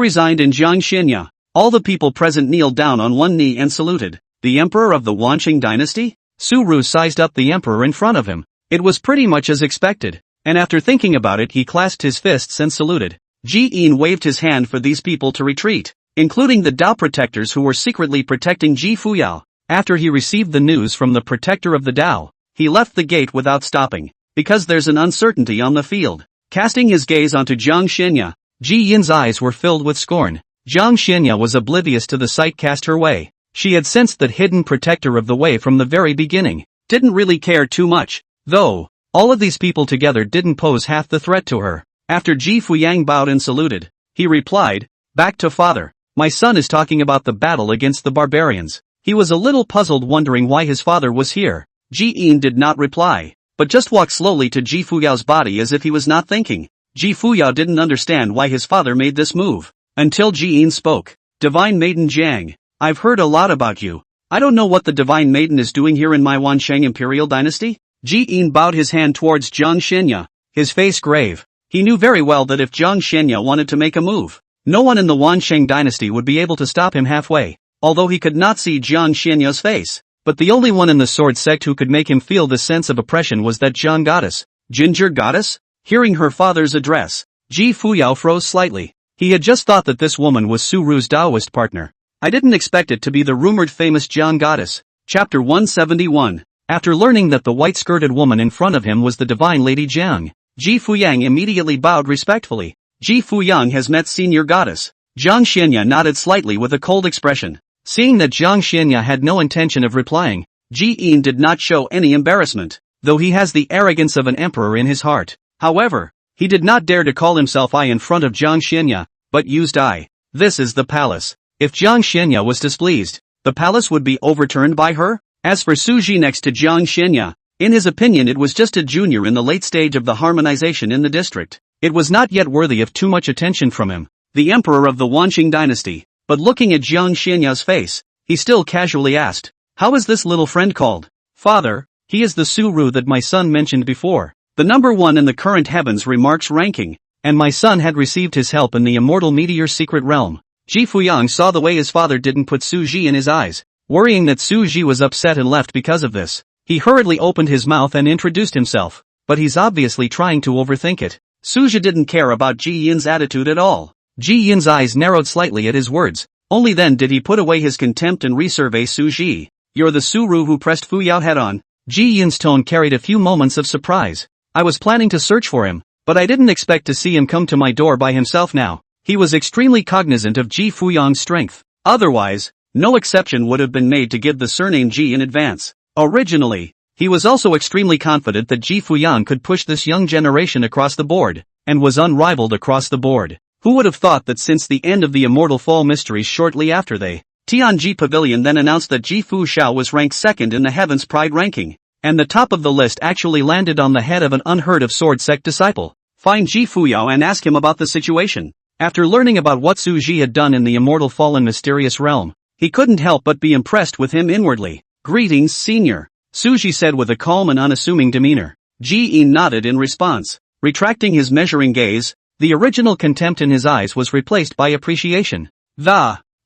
resigned in Jiang Xinya. All the people present kneeled down on one knee and saluted. The Emperor of the Wanqing dynasty? Su Ru sized up the Emperor in front of him. It was pretty much as expected, and after thinking about it he clasped his fists and saluted. Ji-in waved his hand for these people to retreat, including the Dao protectors who were secretly protecting Ji Fuyao. After he received the news from the protector of the Dao, he left the gate without stopping, because there's an uncertainty on the field. Casting his gaze onto Jiang Xinya, Ji Yin's eyes were filled with scorn. Jiang Xinya was oblivious to the sight cast her way. She had sensed that hidden protector of the way from the very beginning. Didn't really care too much, though. All of these people together didn't pose half the threat to her. After Ji Fuyang bowed and saluted, he replied, "Back to father. My son is talking about the battle against the barbarians." He was a little puzzled, wondering why his father was here. Ji-in did not reply, but just walked slowly to Ji Fuyao's body as if he was not thinking. Ji Fuyao didn't understand why his father made this move, until Ji-in spoke. "Divine Maiden Jiang, I've heard a lot about you. I don't know what the Divine Maiden is doing here in my Wansheng Imperial Dynasty?" Ji-in bowed his hand towards Jiang Xinya, his face grave. He knew very well that if Jiang Xinya wanted to make a move, no one in the Wansheng Dynasty would be able to stop him halfway. Although he could not see Jiang Xianya's face, but the only one in the sword sect who could make him feel the sense of oppression was that Jiang goddess. Ginger goddess? Hearing her father's address, Ji Fuyao froze slightly. He had just thought that this woman was Su Ru's Taoist partner. I didn't expect it to be the rumored famous Jiang goddess. Chapter 171. After learning that the white-skirted woman in front of him was the divine Lady Jiang, Ji Fuyang immediately bowed respectfully. Ji Fuyang has met senior goddess. Jiang Xianya nodded slightly with a cold expression. Seeing that Jiang Xianya had no intention of replying, Ji-in did not show any embarrassment, though he has the arrogance of an emperor in his heart. However, he did not dare to call himself I in front of Jiang Xianya, but used I. This is the palace. If Jiang Xianya was displeased, the palace would be overturned by her? As for Su Ji next to Jiang Xianya, in his opinion it was just a junior in the late stage of the harmonization in the district. It was not yet worthy of too much attention from him, the emperor of the Wanqing dynasty. But looking at Jiang Xianya's face, he still casually asked, "How is this little friend called?" "Father, he is the Su Ru that my son mentioned before. The number 1 in the current heavens remarks ranking, and my son had received his help in the immortal meteor's secret realm." Ji Fuyang saw the way his father didn't put Su Ji in his eyes, worrying that Su Ji was upset and left because of this. He hurriedly opened his mouth and introduced himself, but he's obviously trying to overthink it. Su Ji didn't care about Ji Yin's attitude at all. Ji Yin's eyes narrowed slightly at his words. Only then did he put away his contempt and resurvey Su Ji. "You're the Su Ru who pressed Fuyao head on?" Ji Yin's tone carried a few moments of surprise. "I was planning to search for him, but I didn't expect to see him come to my door by himself now." He was extremely cognizant of Ji Fuyang's strength. Otherwise, no exception would have been made to give the surname Ji in advance. Originally, he was also extremely confident that Ji Fuyang could push this young generation across the board, and was unrivaled across the board. Who would have thought that since the end of the Immortal Fall mysteries shortly after they, Tianji Pavilion then announced that Ji Fu Xiao was ranked 2nd in the Heavens Pride ranking, and the top of the list actually landed on the head of an unheard of sword sect disciple. Find Ji Fuyao and ask him about the situation. After learning about what Su Ji had done in the Immortal Fallen mysterious realm, he couldn't help but be impressed with him inwardly. "Greetings, senior. Su Ji said with a calm and unassuming demeanor. Ji Yin nodded in response. Retracting his measuring gaze, the original contempt in his eyes was replaced by appreciation.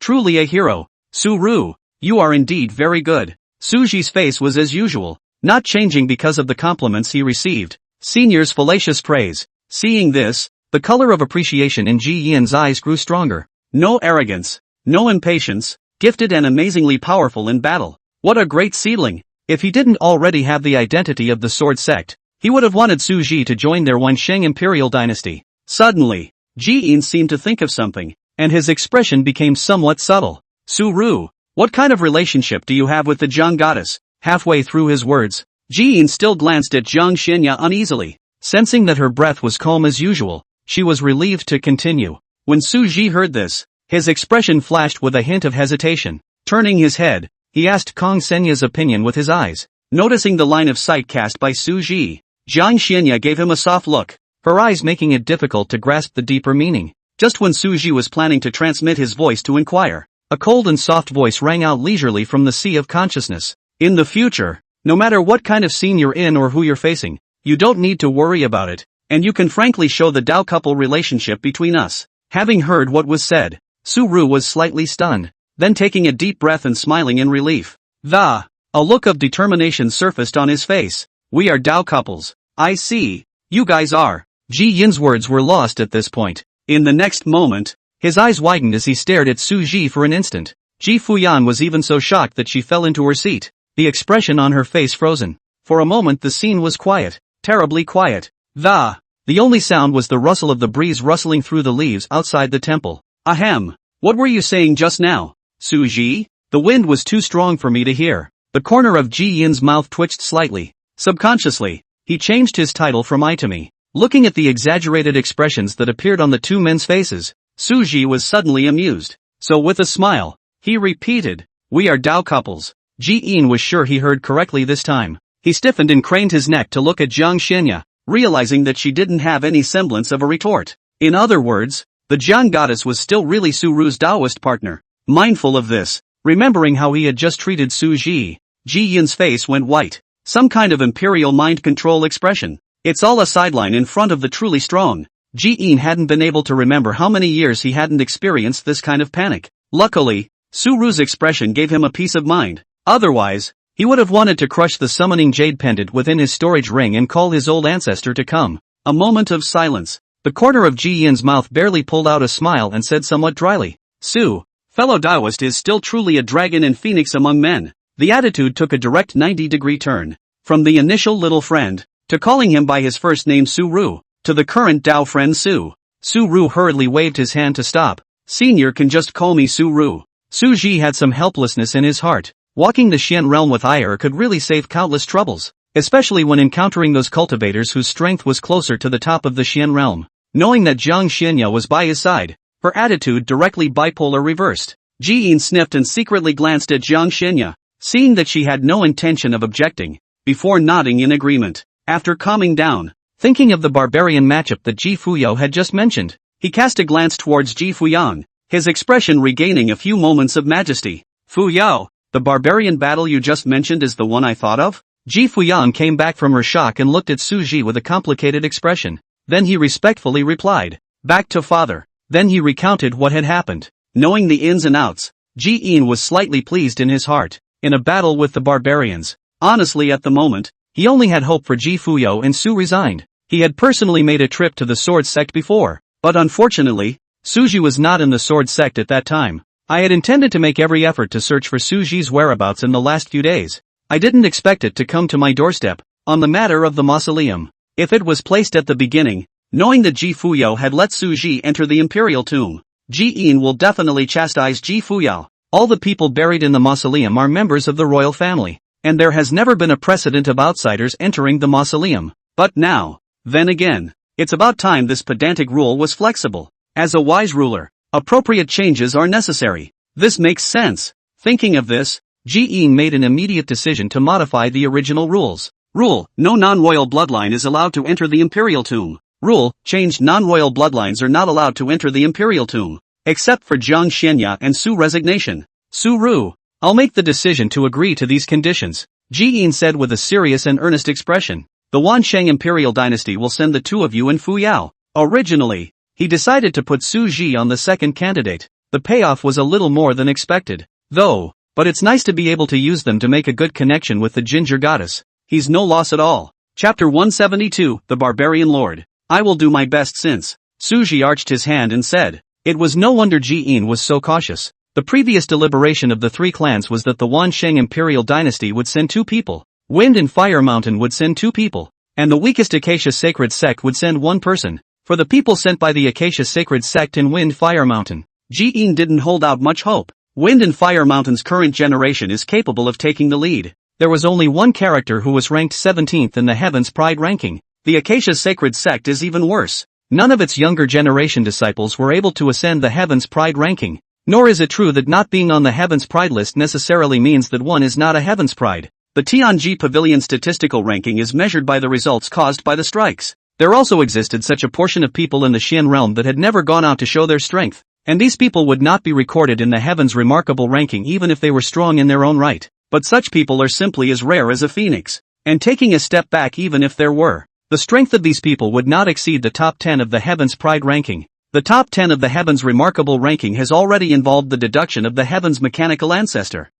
Truly a hero. Su Ru, you are indeed very good. Su Ji's face was as usual, not changing because of the compliments he received. Senior's fallacious praise. Seeing this, the color of appreciation in Ji Yin's eyes grew stronger. No arrogance, no impatience, gifted and amazingly powerful in battle. What a great seedling! If he didn't already have the identity of the sword sect, he would have wanted Su Ji to join their Wansheng imperial dynasty. Suddenly, Ji Yin seemed to think of something, and his expression became somewhat subtle. Su Ru, what kind of relationship do you have with the Jiang goddess? Halfway through his words, Ji Yin still glanced at Jiang Xianya uneasily. Sensing that her breath was calm as usual, she was relieved to continue. When Su Ji heard this, his expression flashed with a hint of hesitation. Turning his head, he asked Kong Senya's opinion with his eyes. Noticing the line of sight cast by Su Ji, Jiang Xianya gave him a soft look, her eyes making it difficult to grasp the deeper meaning. Just when Su Ji was planning to transmit his voice to inquire, a cold and soft voice rang out leisurely from the sea of consciousness. In the future, no matter what kind of scene you're in or who you're facing, you don't need to worry about it, and you can frankly show the Dao couple relationship between us. Having heard what was said, Su Ru was slightly stunned, then taking a deep breath and smiling in relief. A look of determination surfaced on his face. We are Dao couples. I see. You guys are. Ji Yin's words were lost at this point. In the next moment, his eyes widened as he stared at Su Ji for an instant. Ji Fuyan was even so shocked that she fell into her seat, the expression on her face frozen. For a moment the scene was quiet, terribly quiet. The only sound was the rustle of the breeze rustling through the leaves outside the temple. Ahem. What were you saying just now, Su Ji? The wind was too strong for me to hear. The corner of Ji Yin's mouth twitched slightly. Subconsciously, he changed his title from I to me. Looking at the exaggerated expressions that appeared on the two men's faces, Su Ji was suddenly amused. So with a smile, he repeated, we are Dao couples. Ji Yin was sure he heard correctly this time. He stiffened and craned his neck to look at Jiang Xianya, realizing that she didn't have any semblance of a retort. In other words, the Jiang goddess was still really Su Ru's Taoist partner. Mindful of this, remembering how he had just treated Su Ji, Ji Yin's face went white. Some kind of imperial mind control expression. It's all a sideline in front of the truly strong. Ji Yin hadn't been able to remember how many years he hadn't experienced this kind of panic. Luckily, Su Ru's expression gave him a peace of mind. Otherwise, he would have wanted to crush the summoning jade pendant within his storage ring and call his old ancestor to come. A moment of silence. The corner of Ji Yin's mouth barely pulled out a smile and said somewhat dryly, Su, fellow Taoist is still truly a dragon and phoenix among men. The attitude took a direct 90-degree turn. From the initial little friend, to calling him by his first name Su Ru, to the current Dao friend Su. Su Ru hurriedly waved his hand to stop. Senior can just call me Su Ru. Su Ji had some helplessness in his heart. Walking the Xian realm with ire could really save countless troubles, especially when encountering those cultivators whose strength was closer to the top of the Xian realm. Knowing that Jiang Xianya was by his side, her attitude directly bipolar reversed. Ji Yin sniffed and secretly glanced at Jiang Xianya, seeing that she had no intention of objecting, before nodding in agreement. After calming down, thinking of the barbarian matchup that Ji Fuyao had just mentioned, he cast a glance towards Ji Fuyang, his expression regaining a few moments of majesty. Fuyao, the barbarian battle you just mentioned is the one I thought of? Ji Fuyang came back from her shock and looked at Su Ji with a complicated expression. Then he respectfully replied, back to father. Then he recounted what had happened. Knowing the ins and outs, Ji Yin was slightly pleased in his heart. In a battle with the barbarians, honestly at the moment, he only had hope for Ji Fuyao and Su resigned. He had personally made a trip to the sword sect before, but unfortunately, Su Ji was not in the sword sect at that time. I had intended to make every effort to search for Su Ji's whereabouts in the last few days. I didn't expect it to come to my doorstep, on the matter of the mausoleum. If it was placed at the beginning, knowing that Ji Fuyao had let Su Ji enter the imperial tomb, Ji Yin will definitely chastise Ji Fuyao. All the people buried in the mausoleum are members of the royal family, and there has never been a precedent of outsiders entering the mausoleum. But now, then again, it's about time this pedantic rule was flexible. As a wise ruler, appropriate changes are necessary. This makes sense. Thinking of this, Ji Yin made an immediate decision to modify the original rules. Rule: no non-royal bloodline is allowed to enter the imperial tomb. Rule: changed non-royal bloodlines are not allowed to enter the imperial tomb, except for Jiang Xianya and Su resignation. Su Ru, I'll make the decision to agree to these conditions. Ji-in said with a serious and earnest expression. The Wansheng Imperial Dynasty will send the two of you in filial. Originally, he decided to put Su Ji on the second candidate. The payoff was a little more than expected, though, but it's nice to be able to use them to make a good connection with the ginger goddess. He's no loss at all. Chapter 172, The Barbarian Lord. I will do my best since. Su Ji arched his hand and said. It was no wonder Ji-in was so cautious. The previous deliberation of the three clans was that the Wansheng Imperial Dynasty would send two people, Wind and Fire Mountain would send two people, and the weakest Acacia Sacred Sect would send one person. For the people sent by the Acacia Sacred Sect in Wind Fire Mountain, Ji-in didn't hold out much hope. Wind and Fire Mountain's current generation is capable of taking the lead. There was only one character who was ranked 17th in the Heaven's Pride ranking. The Acacia Sacred Sect is even worse. None of its younger generation disciples were able to ascend the Heaven's Pride ranking. Nor is it true that not being on the Heaven's Pride list necessarily means that one is not a Heaven's Pride. The Tianji Pavilion statistical ranking is measured by the results caused by the strikes. There also existed such a portion of people in the Xian realm that had never gone out to show their strength, and these people would not be recorded in the Heaven's remarkable ranking even if they were strong in their own right. But such people are simply as rare as a phoenix. And taking a step back, even if there were, the strength of these people would not exceed the top 10 of the Heaven's Pride ranking. The top 10 of the Heaven's remarkable ranking has already involved the deduction of the Heaven's mechanical ancestor.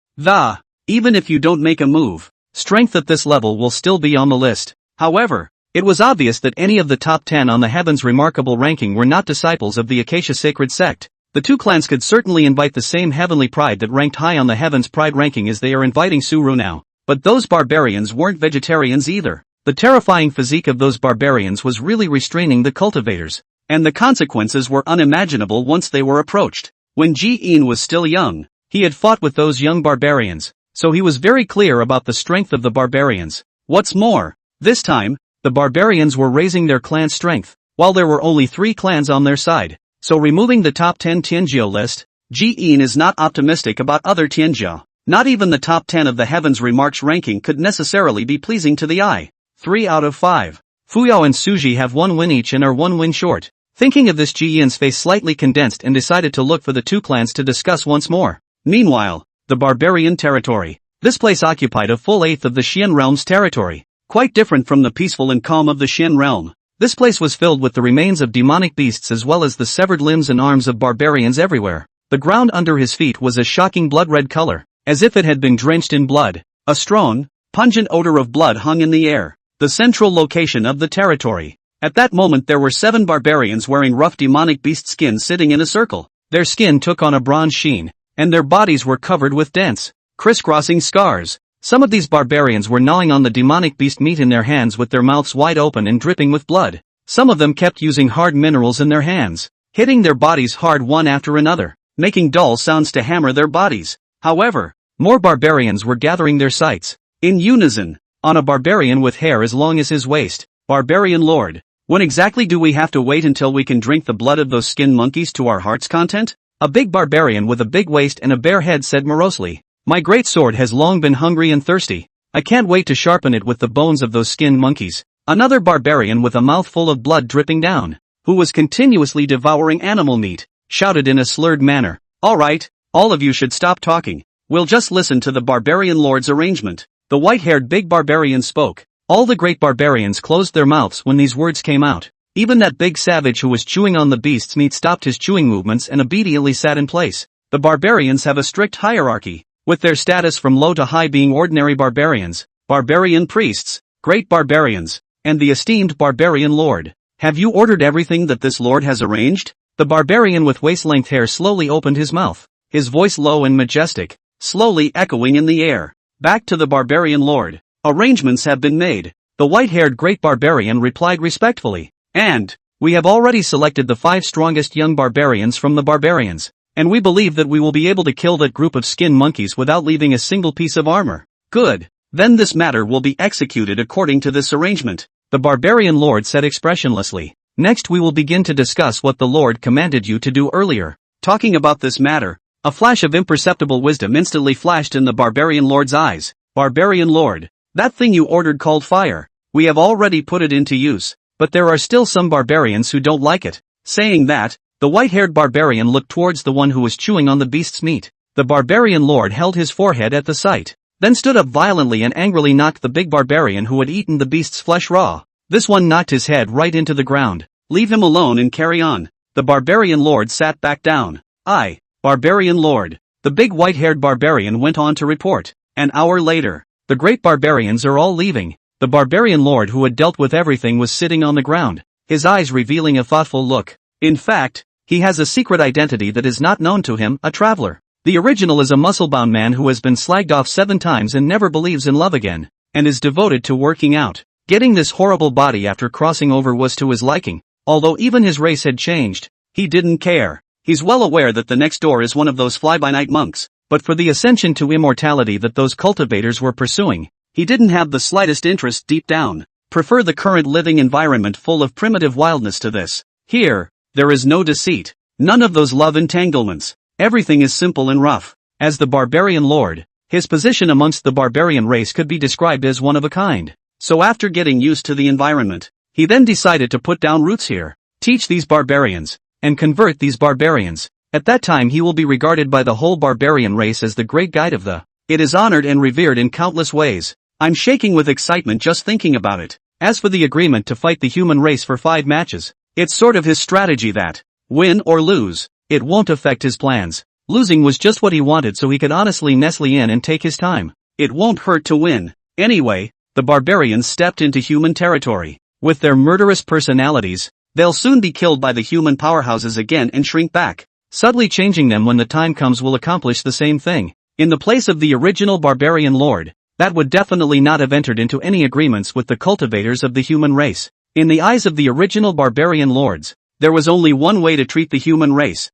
Even if you don't make a move, strength at this level will still be on the list. However, it was obvious that any of the top 10 on the Heaven's remarkable ranking were not disciples of the Acacia Sacred Sect. The two clans could certainly invite the same heavenly pride that ranked high on the Heaven's Pride ranking as they are inviting Suru now. But those barbarians weren't vegetarians either. The terrifying physique of those barbarians was really restraining the cultivators. And the consequences were unimaginable once they were approached. When Ji-in was still young, he had fought with those young barbarians, so he was very clear about the strength of the barbarians. What's more, this time, the barbarians were raising their clan strength, while there were only 3 clans on their side. So removing the top 10 Tianjiao list, Ji-in is not optimistic about other Tianjiao. Not even the top 10 of the Heavens Remarks ranking could necessarily be pleasing to the eye. 3 out of 5. Fuyao and Suji have 1 win each and are 1 win short. Thinking of this, Ji-in's face slightly condensed and decided to look for the two clans to discuss once more. Meanwhile, the barbarian territory. This place occupied a full 1/8 of the Xian realm's territory. Quite different from the peaceful and calm of the Xian realm. This place was filled with the remains of demonic beasts as well as the severed limbs and arms of barbarians everywhere. The ground under his feet was a shocking blood-red color, as if it had been drenched in blood. A strong, pungent odor of blood hung in the air, the central location of the territory. At that moment there were 7 barbarians wearing rough demonic beast skin sitting in a circle. Their skin took on a bronze sheen, and their bodies were covered with dense, crisscrossing scars. Some of these barbarians were gnawing on the demonic beast meat in their hands with their mouths wide open and dripping with blood. Some of them kept using hard minerals in their hands, hitting their bodies hard one after another, making dull sounds to hammer their bodies. However, more barbarians were gathering their sights, in unison, on a barbarian with hair as long as his waist. Barbarian Lord, when exactly do we have to wait until we can drink the blood of those skin monkeys to our heart's content? A big barbarian with a big waist and a bare head said morosely. My great sword has long been hungry and thirsty. I can't wait to sharpen it with the bones of those skin monkeys. Another barbarian with a mouth full of blood dripping down, who was continuously devouring animal meat, shouted in a slurred manner. Alright, all of you should stop talking. We'll just listen to the barbarian lord's arrangement. The white-haired big barbarian spoke. All the great barbarians closed their mouths when these words came out. Even that big savage who was chewing on the beast's meat stopped his chewing movements and obediently sat in place. The barbarians have a strict hierarchy, with their status from low to high being ordinary barbarians, barbarian priests, great barbarians, and the esteemed barbarian lord. Have you ordered everything that this lord has arranged? The barbarian with waist-length hair slowly opened his mouth, his voice low and majestic, slowly echoing in the air. Back to the barbarian lord. Arrangements have been made. The white-haired great barbarian replied respectfully. And, we have already selected the 5 strongest young barbarians from the barbarians, and we believe that we will be able to kill that group of skin monkeys without leaving a single piece of armor. Good. Then this matter will be executed according to this arrangement, the barbarian lord said expressionlessly. Next we will begin to discuss what the lord commanded you to do earlier. Talking about this matter, a flash of imperceptible wisdom instantly flashed in the barbarian lord's eyes. Barbarian lord, that thing you ordered called fire. We have already put it into use, but there are still some barbarians who don't like it. Saying that, the white-haired barbarian looked towards the one who was chewing on the beast's meat. The barbarian lord held his forehead at the sight. then stood up violently and angrily knocked the big barbarian who had eaten the beast's flesh raw. This one knocked his head right into the ground. "Leave him alone and carry on." The barbarian lord sat back down. Barbarian lord. The big white-haired barbarian went on to report. An hour later, the great barbarians are all leaving. The barbarian lord who had dealt with everything was sitting on the ground, his eyes revealing a thoughtful look. In fact, he has a secret identity that is not known to him, a traveler. The original is a muscle-bound man who has been slagged off 7 times and never believes in love again, and is devoted to working out. Getting this horrible body after crossing over was to his liking. Although even his race had changed, he didn't care. He's well aware that the next door is one of those fly-by-night monks, but for the ascension to immortality that those cultivators were pursuing, he didn't have the slightest interest deep down. Prefer the current living environment full of primitive wildness to this. Here, there is no deceit, none of those love entanglements. Everything is simple and rough. As the barbarian lord, his position amongst the barbarian race could be described as one of a kind. So after getting used to the environment, he then decided to put down roots here, teach these barbarians, and convert these barbarians. At that time he will be regarded by the whole barbarian race as the great guide of the. It is honored and revered in countless ways. I'm shaking with excitement just thinking about it. As for the agreement to fight the human race for 5 matches, it's sort of his strategy that, win or lose, it won't affect his plans. Losing was just what he wanted so he could honestly nestle in and take his time. It won't hurt to win. Anyway, the barbarians stepped into human territory. With their murderous personalities, they'll soon be killed by the human powerhouses again and shrink back. Subtly changing them when the time comes will accomplish the same thing. In the place of the original barbarian lord, that would definitely not have entered into any agreements with the cultivators of the human race. In the eyes of the original barbarian lords, there was only one way to treat the human race.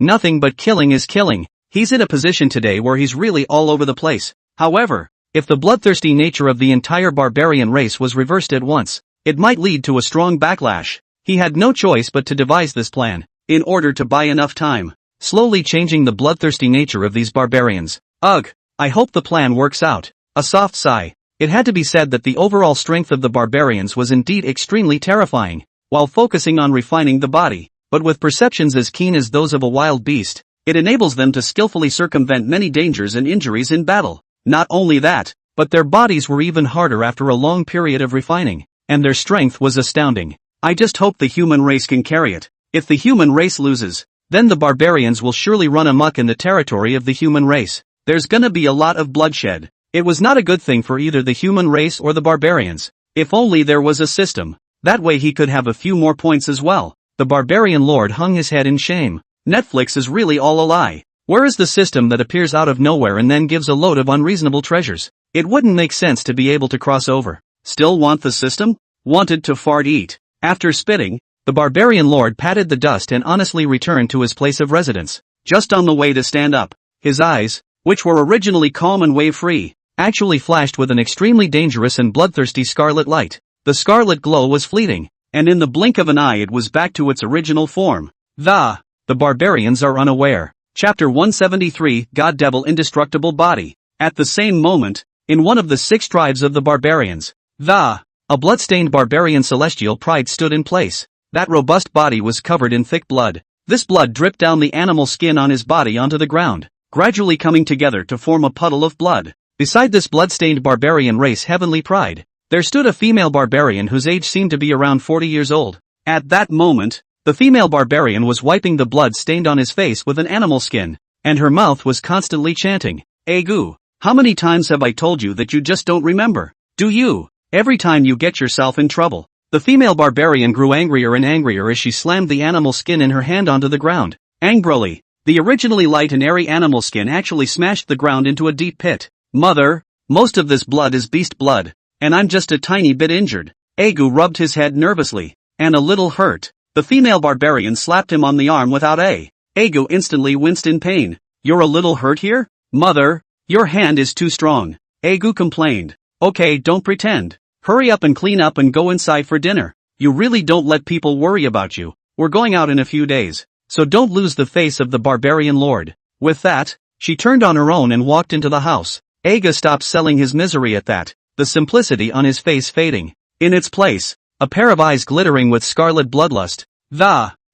Nothing but killing is killing. He's in a position today where he's really all over the place. However, if the bloodthirsty nature of the entire barbarian race was reversed at once, it might lead to a strong backlash. He had no choice but to devise this plan, in order to buy enough time, slowly changing the bloodthirsty nature of these barbarians. Ugh, I hope the plan works out. A soft sigh. It had to be said that the overall strength of the barbarians was indeed extremely terrifying, while focusing on refining the body, but with perceptions as keen as those of a wild beast, it enables them to skillfully circumvent many dangers and injuries in battle. Not only that, but their bodies were even harder after a long period of refining, and their strength was astounding. I just hope the human race can carry it. If the human race loses, then the barbarians will surely run amok in the territory of the human race. There's gonna be a lot of bloodshed. It was not a good thing for either the human race or the barbarians. If only there was a system. That way he could have a few more points as well. The barbarian lord hung his head in shame. Netflix is really all a lie. Where is the system that appears out of nowhere and then gives a load of unreasonable treasures? It wouldn't make sense to be able to cross over. Still want the system? Wanted to fart eat. After spitting, the barbarian lord patted the dust and honestly returned to his place of residence. Just on the way to stand up, his eyes, which were originally calm and wave-free, actually flashed with an extremely dangerous and bloodthirsty scarlet light. The scarlet glow was fleeting, and in the blink of an eye it was back to its original form. The barbarians are unaware. Chapter 173, God Devil Indestructible Body. At the same moment, in one of the 6 tribes of the barbarians, a blood-stained barbarian celestial pride stood in place. That robust body was covered in thick blood. This blood dripped down the animal skin on his body onto the ground, gradually coming together to form a puddle of blood. Beside this blood-stained barbarian race heavenly pride, there stood a female barbarian whose age seemed to be around 40 years old. At that moment, the female barbarian was wiping the blood stained on his face with an animal skin, and her mouth was constantly chanting, "Egu, how many times have I told you that you just don't remember? Do you? Every time you get yourself in trouble." The female barbarian grew angrier and angrier as she slammed the animal skin in her hand onto the ground. Angrily, the originally light and airy animal skin actually smashed the ground into a deep pit. "Mother, most of this blood is beast blood, and I'm just a tiny bit injured." Egu rubbed his head nervously, and a little hurt. The female barbarian slapped him on the arm without a. Egu instantly winced in pain. "You're a little hurt here? Mother, your hand is too strong," Egu complained. "Okay, don't pretend. Hurry up and clean up and go inside for dinner. You really don't let people worry about you. We're going out in a few days, so don't lose the face of the barbarian lord." With that, she turned on her own and walked into the house. Egu stopped selling his misery at that, the simplicity on his face fading. In its place, a pair of eyes glittering with scarlet bloodlust.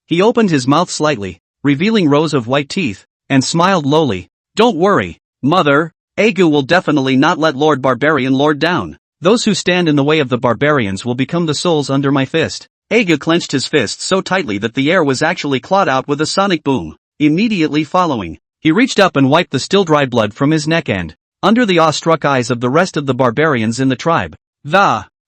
He opened his mouth slightly, revealing rows of white teeth, and smiled lowly. "Don't worry, Mother, Agu will definitely not let Lord Barbarian lord down. Those who stand in the way of the barbarians will become the souls under my fist. Agu clenched his fist so tightly that the air was actually clawed out with a sonic boom. Immediately following, he reached up and wiped the still dry blood from his neck and, under the awe-struck eyes of the rest of the barbarians in the tribe,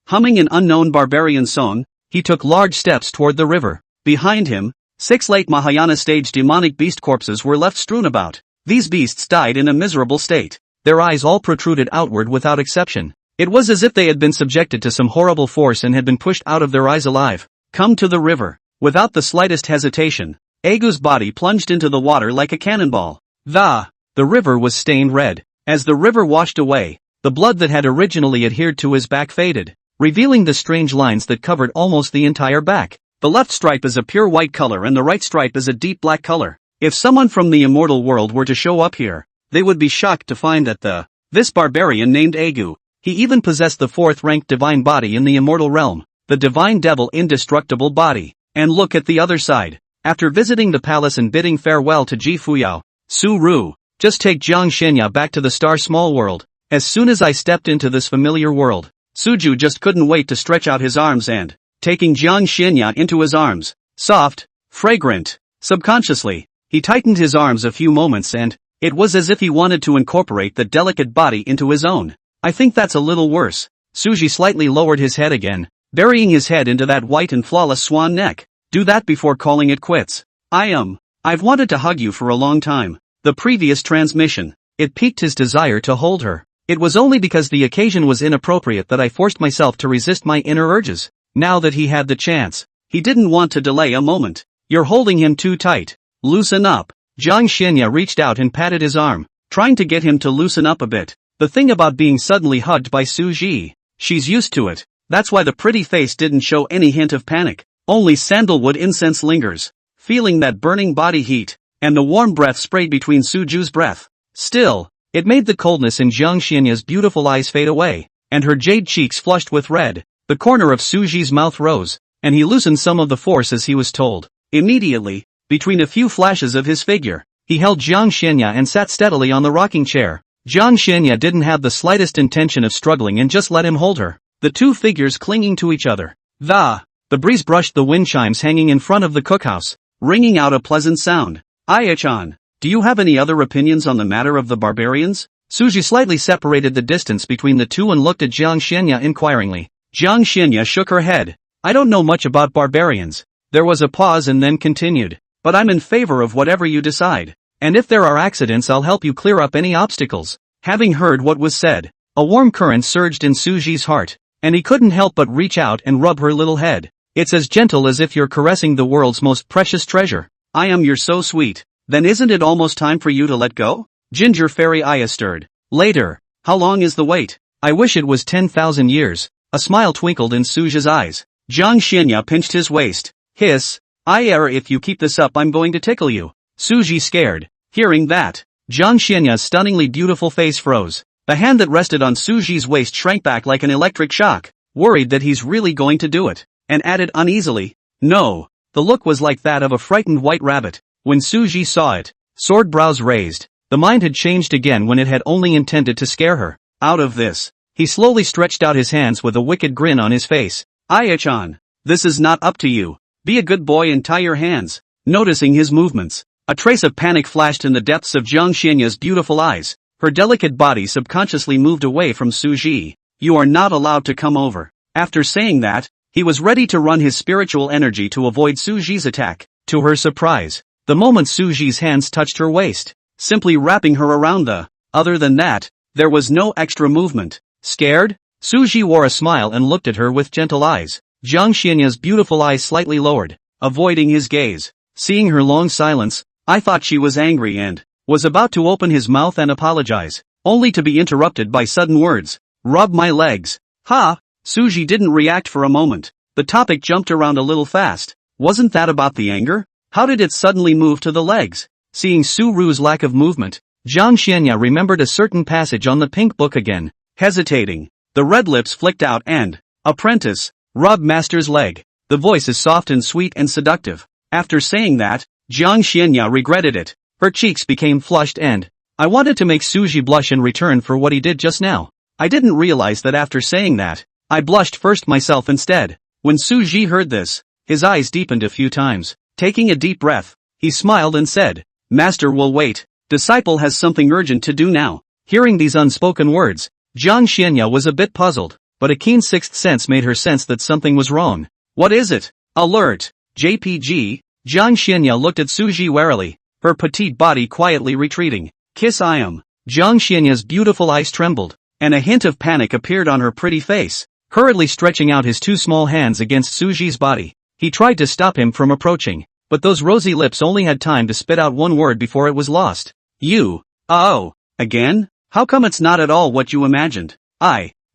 humming an unknown barbarian song, he took large steps toward the river. Behind him, 6 late Mahayana stage demonic beast corpses were left strewn about. These beasts died in a miserable state. Their eyes all protruded outward without exception. It was as if they had been subjected to some horrible force and had been pushed out of their eyes alive. Come to the river. Without the slightest hesitation, Agu's body plunged into the water like a cannonball. The river was stained red. As the river washed away, the blood that had originally adhered to his back faded, revealing the strange lines that covered almost the entire back. The left stripe is a pure white color and the right stripe is a deep black color. If someone from the immortal world were to show up here, they would be shocked to find that this barbarian named Agu, he even possessed the 4th-ranked divine body in the immortal realm, the divine devil indestructible body. And look at the other side. After visiting the palace and bidding farewell to Ji Fuyao, Su Ru, just take Jiang Shenya back to the star small world. As soon as I stepped into this familiar world, Suju just couldn't wait to stretch out his arms and, taking Jiang Shenya into his arms, soft, fragrant, subconsciously, he tightened his arms a few moments and, it was as if he wanted to incorporate the delicate body into his own. I think that's a little worse. Suji slightly lowered his head again, burying his head into that white and flawless swan neck. Do that before calling it quits. I've wanted to hug you for a long time. The previous transmission, it piqued his desire to hold her. It was only because the occasion was inappropriate that I forced myself to resist my inner urges. Now that he had the chance, he didn't want to delay a moment. You're holding him too tight. Loosen up. Jiang Shenya reached out and patted his arm, trying to get him to loosen up a bit. The thing about being suddenly hugged by Su Ji, she's used to it. That's why the pretty face didn't show any hint of panic. Only sandalwood incense lingers, feeling that burning body heat, and the warm breath sprayed between Suju's breath. Still, it made the coldness in Jiang Shenya's beautiful eyes fade away, and her jade cheeks flushed with red. The corner of Suji's mouth rose, and he loosened some of the force as he was told. Immediately, between a few flashes of his figure, he held Jiang Shenya and sat steadily on the rocking chair. Jiang Shenya didn't have the slightest intention of struggling and just let him hold her, the two figures clinging to each other. The breeze brushed the wind chimes hanging in front of the cookhouse, ringing out a pleasant sound. Ayachan, do you have any other opinions on the matter of the barbarians? Suji slightly separated the distance between the two and looked at Jiang Shenya inquiringly. Jiang Shenya shook her head. I don't know much about barbarians. There was a pause and then continued. But I'm in favor of whatever you decide. And if there are accidents, I'll help you clear up any obstacles. Having heard what was said, a warm current surged in Suji's heart, and he couldn't help but reach out and rub her little head. It's as gentle as if you're caressing the world's most precious treasure. You're so sweet. Then isn't it almost time for you to let go? Ginger Fairy Aya stirred. Later. How long is the wait? I wish it was 10,000 years. A smile twinkled in Suji's eyes. Jiang Shenya pinched his waist. Hiss. If you keep this up, I'm going to tickle you. Suji scared. Hearing that, Jiang Shenya's stunningly beautiful face froze. The hand that rested on Suji's waist shrank back like an electric shock, worried that he's really going to do it, and added uneasily, no. The look was like that of a frightened white rabbit. When Suji saw it, sword brows raised. The mind had changed again when it had only intended to scare her. Out of this, he slowly stretched out his hands with a wicked grin on his face. Ayachan, this is not up to you. Be a good boy and tie your hands. Noticing his movements, a trace of panic flashed in the depths of Jiang Shenya's beautiful eyes. Her delicate body subconsciously moved away from Suji. You are not allowed to come over. After saying that, he was ready to run his spiritual energy to avoid Suji's attack. To her surprise, the moment Suji's hands touched her waist, simply wrapping her around other than that, there was no extra movement. Scared? Suji wore a smile and looked at her with gentle eyes. Jiang Shenya's beautiful eyes slightly lowered, avoiding his gaze. Seeing her long silence, I thought she was angry and was about to open his mouth and apologize, only to be interrupted by sudden words. Rub my legs. Ha! Suji didn't react for a moment. The topic jumped around a little fast. Wasn't that about the anger? How did it suddenly move to the legs? Seeing Su Ru's lack of movement, Jiang Shenya remembered a certain passage on the pink book again. Hesitating, the red lips flicked out and, apprentice, rub master's leg. The voice is soft and sweet and seductive. After saying that, Jiang Shenya regretted it. Her cheeks became flushed and, I wanted to make Suji blush in return for what he did just now. I didn't realize that after saying that, I blushed first myself instead. When Suji heard this, his eyes deepened a few times. Taking a deep breath, he smiled and said, "Master will wait. Disciple has something urgent to do now." Hearing these unspoken words, Jiang Xianya was a bit puzzled, but a keen sixth sense made her sense that something was wrong. "What is it?" "Alert! JPG." Jiang Xianya looked at Suji warily, her petite body quietly retreating. "Kiss I am." Jiang Xianya's beautiful eyes trembled, and a hint of panic appeared on her pretty face. Hurriedly stretching out his two small hands against Suji's body, he tried to stop him from approaching, but those rosy lips only had time to spit out one word before it was lost. "You. Oh. Again? How come it's not at all what you imagined?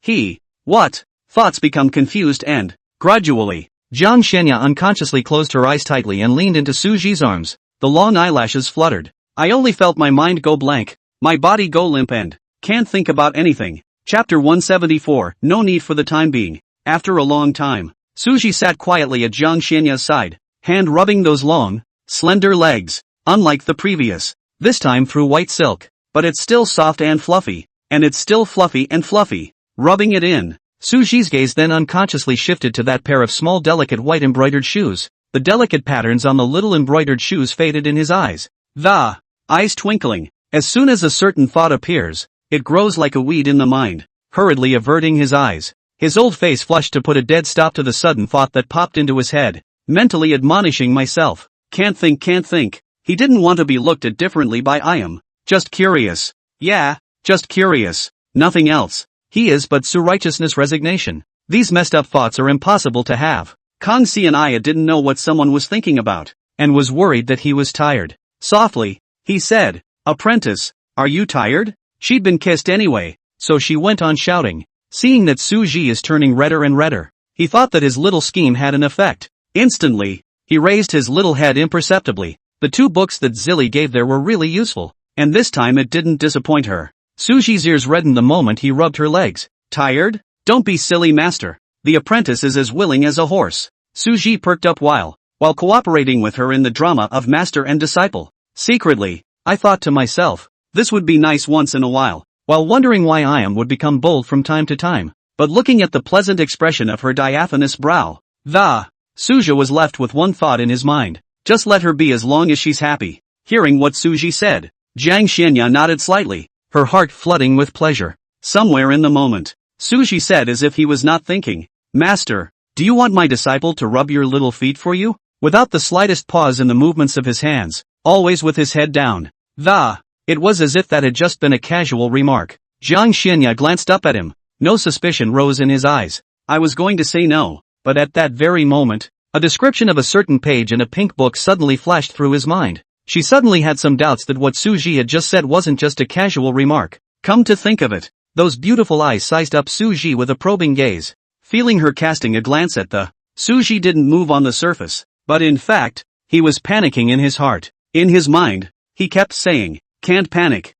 He. What?" Thoughts become confused and, gradually, Jiang Xianya unconsciously closed her eyes tightly and leaned into Suji's arms. The long eyelashes fluttered. "I only felt my mind go blank, my body go limp and can't think about anything." Chapter 174, No need for the time being. After a long time, Suji sat quietly at Jiang Xianya's side, hand rubbing those long, slender legs, unlike the previous, this time through white silk, but it's still soft and fluffy, and it's still fluffy and fluffy. Rubbing it in, Suji's gaze then unconsciously shifted to that pair of small delicate white embroidered shoes. The delicate patterns on the little embroidered shoes faded in his eyes. The eyes twinkling. As soon as a certain thought appears, it grows like a weed in the mind. Hurriedly averting his eyes, his old face flushed to put a dead stop to the sudden thought that popped into his head. Mentally admonishing myself, can't think. He didn't want to be looked at differently by I am. Just curious. Yeah, just curious. Nothing else. He is but righteousness resignation. These messed up thoughts are impossible to have. Kang Si and Aya didn't know what someone was thinking about, and was worried that he was tired. Softly, he said, "Apprentice, are you tired?" She'd been kissed anyway, so she went on shouting. Seeing that Suji is turning redder and redder, he thought that his little scheme had an effect. Instantly, he raised his little head imperceptibly. The 2 books that Zilly gave there were really useful, and this time it didn't disappoint her. Suji's ears reddened the moment he rubbed her legs. "Tired? Don't be silly, master. The apprentice is as willing as a horse." Suji perked up while cooperating with her in the drama of master and disciple. Secretly, I thought to myself, this would be nice once in a while, wondering why I would become bold from time to time. But looking at the pleasant expression of her diaphanous brow, Suja was left with one thought in his mind. Just let her be as long as she's happy. Hearing what Suji said, Jiang Xianya nodded slightly, her heart flooding with pleasure. Somewhere in the moment, Suji said as if he was not thinking, "Master, do you want my disciple to rub your little feet for you?" Without the slightest pause in the movements of his hands, always with his head down. It was as if that had just been a casual remark. Jiang Xianya glanced up at him. No suspicion rose in his eyes. I was going to say no, but at that very moment, a description of a certain page in a pink book suddenly flashed through his mind. She suddenly had some doubts that what Suji had just said wasn't just a casual remark. Come to think of it, those beautiful eyes sized up Suji with a probing gaze. Feeling her casting a glance at Suji didn't move on the surface, but in fact, he was panicking in his heart. In his mind, he kept saying, can't panic,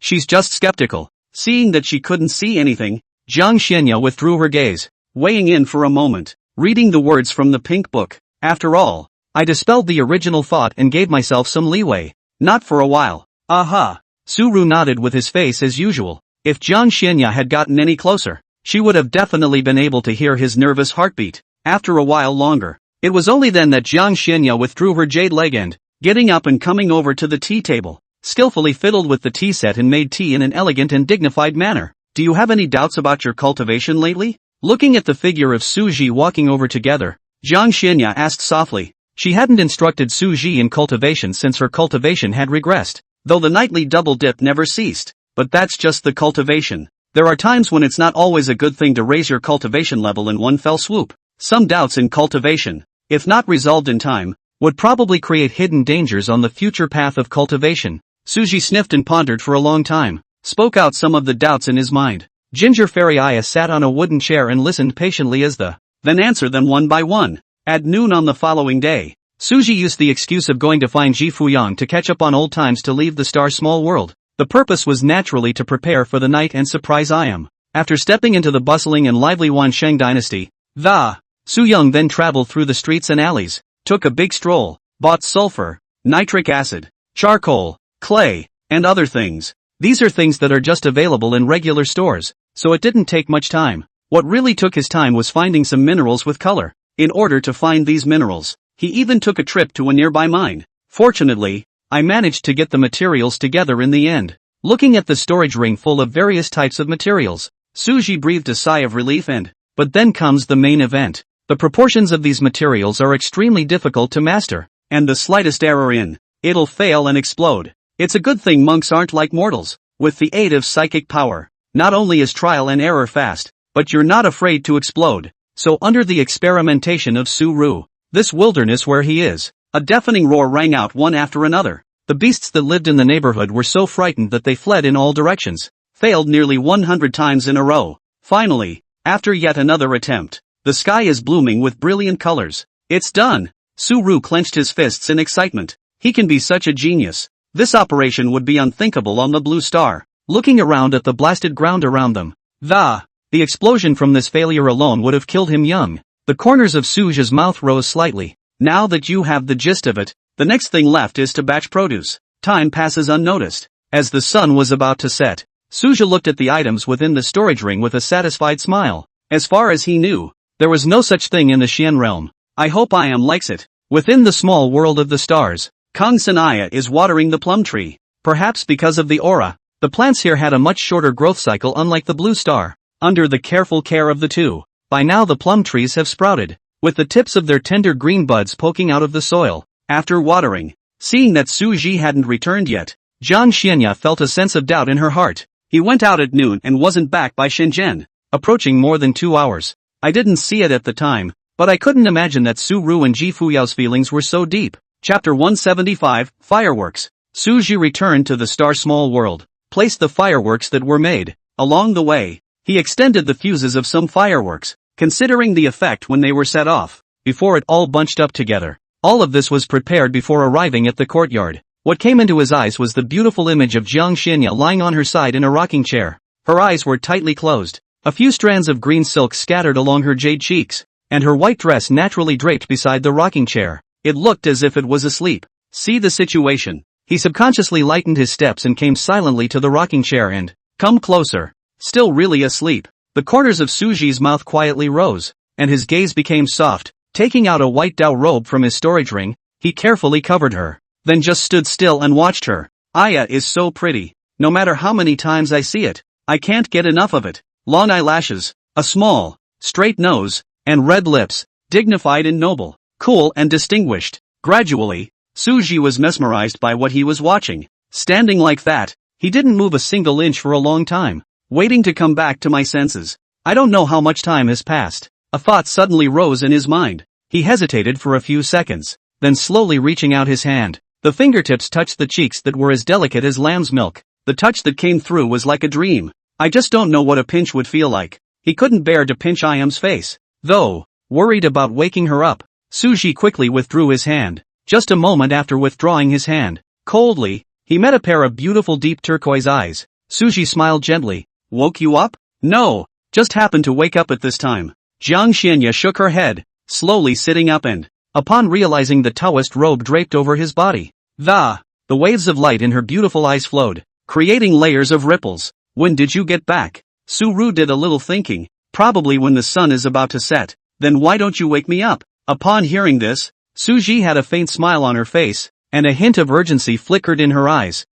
she's just skeptical. Seeing that she couldn't see anything, Jiang Xianya withdrew her gaze, weighing in for a moment, reading the words from the pink book. After all, I dispelled the original thought and gave myself some leeway. Not for a while. Aha. Suru nodded with his face as usual. If Jiang Xianya had gotten any closer, she would have definitely been able to hear his nervous heartbeat. After a while longer, it was only then that Jiang Xianya withdrew her jade leg and, getting up and coming over to the tea table, skillfully fiddled with the tea set and made tea in an elegant and dignified manner. Do you have any doubts about your cultivation lately? Looking at the figure of Suji walking over together, Jiang Xianya asked softly. She hadn't instructed Suji in cultivation since her cultivation had regressed, though the nightly double dip never ceased. But that's just the cultivation. There are times when it's not always a good thing to raise your cultivation level in one fell swoop. Some doubts in cultivation, if not resolved in time, would probably create hidden dangers on the future path of cultivation. Suji sniffed and pondered for a long time, spoke out some of the doubts in his mind. Ginger Fairy Aya sat on a wooden chair and listened patiently as then answered them one by one. At noon on the following day, Suji used the excuse of going to find Ji Fuyang to catch up on old times to leave the star small world. The purpose was naturally to prepare for the night and surprise Iam. After stepping into the bustling and lively Wansheng dynasty, Su Young then traveled through the streets and alleys, took a big stroll, bought sulfur, nitric acid, charcoal, clay, and other things. These are things that are just available in regular stores, so it didn't take much time. What really took his time was finding some minerals with color. In order to find these minerals, he even took a trip to a nearby mine. Fortunately, I managed to get the materials together in the end. Looking at the storage ring full of various types of materials, Suji breathed a sigh of relief but then comes the main event. The proportions of these materials are extremely difficult to master, and the slightest error in it'll fail and explode. It's a good thing monks aren't like mortals. With the aid of psychic power, not only is trial and error fast, but you're not afraid to explode. So under the experimentation of Su-Ru, this wilderness where he is, a deafening roar rang out one after another. The beasts that lived in the neighborhood were so frightened that they fled in all directions, failed nearly 100 times in a row. Finally, after yet another attempt, the sky is blooming with brilliant colors. It's done! Su-Ru clenched his fists in excitement. He can be such a genius. This operation would be unthinkable on the blue star. Looking around at the blasted ground around them, the explosion from this failure alone would have killed him young. The corners of Suja's mouth rose slightly. Now that you have the gist of it, the next thing left is to batch produce. Time passes unnoticed. As the sun was about to set, Suja looked at the items within the storage ring with a satisfied smile. As far as he knew, there was no such thing in the Xian realm. I hope I am likes it. Within the small world of the stars, Kang Sanaya is watering the plum tree. Perhaps because of the aura, the plants here had a much shorter growth cycle unlike the blue star. Under the careful care of the two, by now the plum trees have sprouted, with the tips of their tender green buds poking out of the soil. After watering, seeing that Su Ji hadn't returned yet, Jiang Xianya felt a sense of doubt in her heart. He went out at noon and wasn't back by Shenzhen, approaching more than 2 hours. I didn't see it at the time, but I couldn't imagine that Su Ru and Ji Fuyao's feelings were so deep. Chapter 175, Fireworks. Su Ji returned to the star small world, placed the fireworks that were made. Along the way, he extended the fuses of some fireworks, considering the effect when they were set off, before it all bunched up together. All of this was prepared before arriving at the courtyard. What came into his eyes was the beautiful image of Jiang Xianya lying on her side in a rocking chair. Her eyes were tightly closed, a few strands of green silk scattered along her jade cheeks, and her white dress naturally draped beside the rocking chair. It looked as if it was asleep. See the situation. He subconsciously lightened his steps and came silently to the rocking chair and, come closer. Still really asleep. The corners of Suji's mouth quietly rose, and his gaze became soft. Taking out a white Dao robe from his storage ring, he carefully covered her, then just stood still and watched her. Aya is so pretty. No matter how many times I see it, I can't get enough of it. Long eyelashes, a small, straight nose, and red lips, dignified and noble, cool and distinguished. Gradually, Suji was mesmerized by what he was watching. Standing like that, he didn't move a single inch for a long time, waiting to come back to my senses. I don't know how much time has passed. A thought suddenly rose in his mind. He hesitated for a few seconds, then slowly reaching out his hand. The fingertips touched the cheeks that were as delicate as lamb's milk. The touch that came through was like a dream. I just don't know what a pinch would feel like. He couldn't bear to pinch Iam's face, though, worried about waking her up. Suji quickly withdrew his hand. Just a moment after withdrawing his hand, coldly, he met a pair of beautiful deep turquoise eyes. Suji smiled gently. Woke you up? No, just happened to wake up at this time. Jiang Xianya shook her head, slowly sitting up and, upon realizing the Taoist robe draped over his body, the waves of light in her beautiful eyes flowed, creating layers of ripples. When did you get back? Su-Ru did a little thinking. Probably when the sun is about to set. Then why don't you wake me up? Upon hearing this, Suji had a faint smile on her face, and a hint of urgency flickered in her eyes.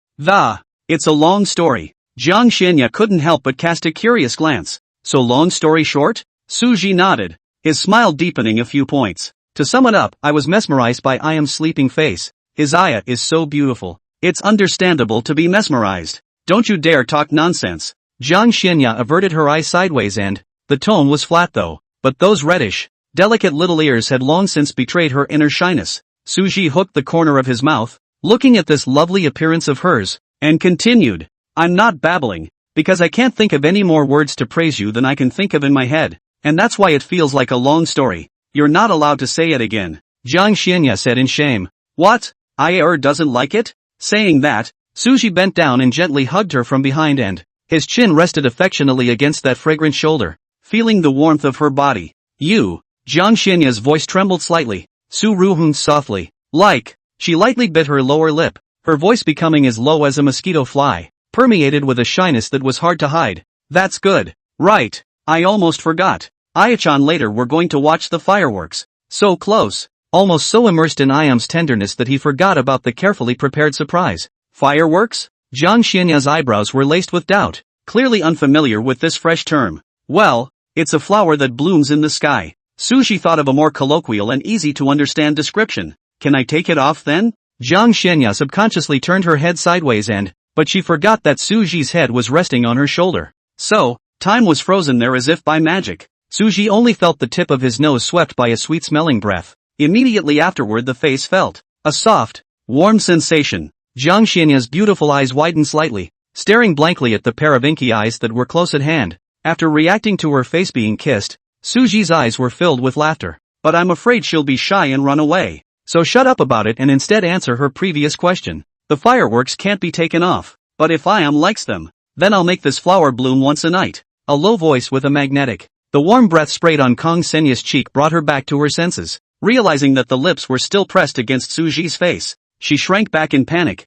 It's a long story. Jiang Xianya couldn't help but cast a curious glance. So long story short? Suji nodded, his smile deepening a few points. To sum it up, I was mesmerized by Iam's sleeping face. His Aya is so beautiful. It's understandable to be mesmerized. Don't you dare talk nonsense. Jiang Xianya averted her eyes sideways and, the tone was flat though, but those reddish, delicate little ears had long since betrayed her inner shyness. Suji hooked the corner of his mouth, looking at this lovely appearance of hers, and continued, I'm not babbling, because I can't think of any more words to praise you than I can think of in my head. And that's why it feels like a long story. You're not allowed to say it again. Jiang Xianya said in shame. What? Aya doesn't like it? Saying that, Suji bent down and gently hugged her from behind and, his chin rested affectionately against that fragrant shoulder, feeling the warmth of her body. You, Jiang Xianya's voice trembled slightly. Su-Ru hummed softly. Like, she lightly bit her lower lip, her voice becoming as low as a mosquito fly, permeated with a shyness that was hard to hide. That's good. Right. I almost forgot. Ayachan later we're going to watch the fireworks. So close. Almost so immersed in Ayam's tenderness that he forgot about the carefully prepared surprise. Fireworks? Jiang Xianya's eyebrows were laced with doubt, clearly unfamiliar with this fresh term. Well, it's a flower that blooms in the sky. Suji thought of a more colloquial and easy to understand description. Can I take it off then? Jiang Xianya subconsciously turned her head sideways but she forgot that Suji's head was resting on her shoulder. So, time was frozen there as if by magic. Suji only felt the tip of his nose swept by a sweet-smelling breath. Immediately afterward the face felt a soft, warm sensation. Jiang Xianya's beautiful eyes widened slightly, staring blankly at the pair of inky eyes that were close at hand. After reacting to her face being kissed, Suji's eyes were filled with laughter. But I'm afraid she'll be shy and run away. So shut up about it and instead answer her previous question. The fireworks can't be taken off. But if Ayam likes them, then I'll make this flower bloom once a night. A low voice with a magnetic. The warm breath sprayed on Kong Senya's cheek brought her back to her senses. Realizing that the lips were still pressed against Suji's face, she shrank back in panic.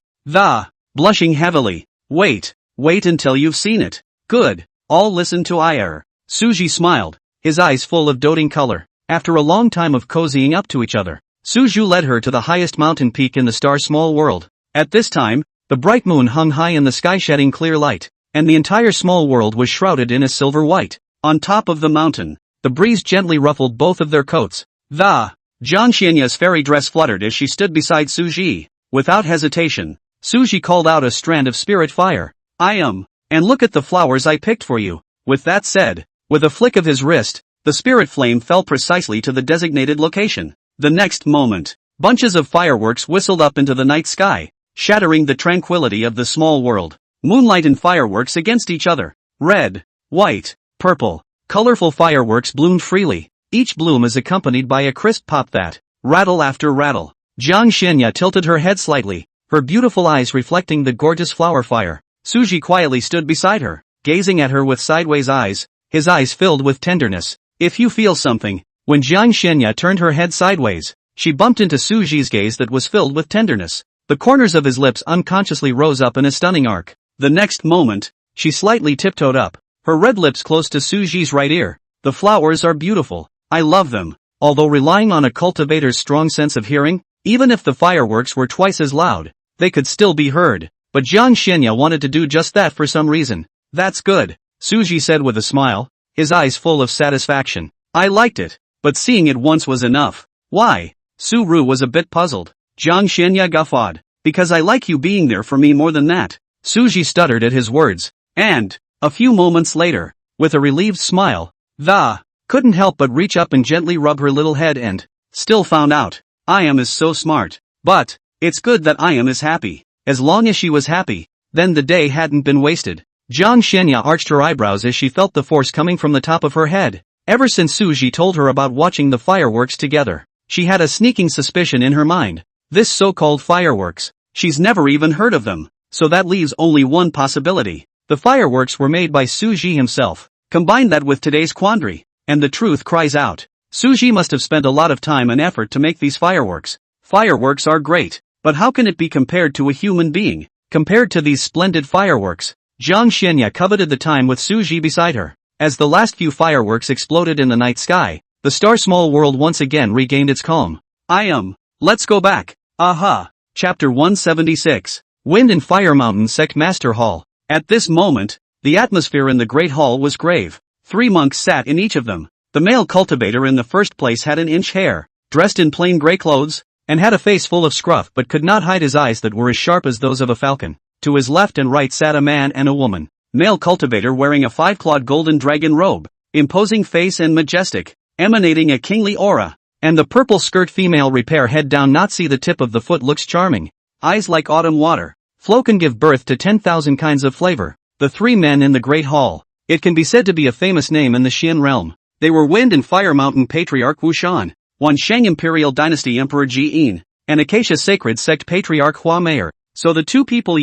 Blushing heavily. Wait until you've seen it. Good. All listen to Ayar. Suji smiled, his eyes full of doting color. After a long time of cozying up to each other, Suju led her to the highest mountain peak in the star-small world. At this time, the bright moon hung high in the sky shedding clear light, and the entire small world was shrouded in a silver white. On top of the mountain, the breeze gently ruffled both of their coats. Jiang Xianya's fairy dress fluttered as she stood beside Suji. Without hesitation, Suji called out a strand of spirit fire. And look at the flowers I picked for you. With that said, with a flick of his wrist, the spirit flame fell precisely to the designated location. The next moment, bunches of fireworks whistled up into the night sky, shattering the tranquility of the small world. Moonlight and fireworks against each other. Red, white, purple, colorful fireworks bloomed freely. Each bloom is accompanied by a crisp pop that, rattle after rattle. Jiang Xianya tilted her head slightly, her beautiful eyes reflecting the gorgeous flower fire. Suji quietly stood beside her, gazing at her with sideways eyes, his eyes filled with tenderness. If you feel something. When Jiang Xianya turned her head sideways, she bumped into Suji's gaze that was filled with tenderness. The corners of his lips unconsciously rose up in a stunning arc. The next moment, she slightly tiptoed up, her red lips close to Suji's right ear. The flowers are beautiful. I love them. Although relying on a cultivator's strong sense of hearing, even if the fireworks were twice as loud, they could still be heard. But Jiang Xianya wanted to do just that for some reason. That's good, Suji said with a smile, his eyes full of satisfaction. I liked it, but seeing it once was enough. Why? Su Ru was a bit puzzled. Jiang Xianya guffawed. Because I like you being there for me more than that. Suji stuttered at his words. And, a few moments later, with a relieved smile, couldn't help but reach up and gently rub her little head and, still found out. Ayam is so smart. But, it's good that Ayam is happy. As long as she was happy, then the day hadn't been wasted. Jiang Xianya arched her eyebrows as she felt the force coming from the top of her head. Ever since Suji told her about watching the fireworks together, she had a sneaking suspicion in her mind. This so-called fireworks, she's never even heard of them, so that leaves only one possibility. The fireworks were made by Suji himself. Combine that with today's quandary, and the truth cries out. Suji must have spent a lot of time and effort to make these fireworks. Fireworks are great, but how can it be compared to a human being? Compared to these splendid fireworks, Jiang Xianya coveted the time with Suji beside her. As the last few fireworks exploded in the night sky, the star-small world once again regained its calm. Let's go back. Aha. Chapter 176. Wind and Fire Mountain Sect Master Hall. At this moment, the atmosphere in the Great Hall was grave. 3 monks sat in each of them. The male cultivator in the first place had an inch hair, dressed in plain gray clothes, and had a face full of scruff but could not hide his eyes that were as sharp as those of a falcon. To his left and right sat a man and a woman. Male cultivator wearing a 5-clawed golden dragon robe, imposing face and majestic, emanating a kingly aura. And the purple skirt female repair head down not see the tip of the foot looks charming. Eyes like autumn water. Flow can give birth to 10,000 kinds of flavor. The 3 men in the Great Hall. It can be said to be a famous name in the Xian realm. They were Wind and Fire Mountain Patriarch Wu Shan, Wansheng Imperial Dynasty Emperor Ji Yin, and Acacia Sacred Sect Patriarch Hua Meier. So the 2 people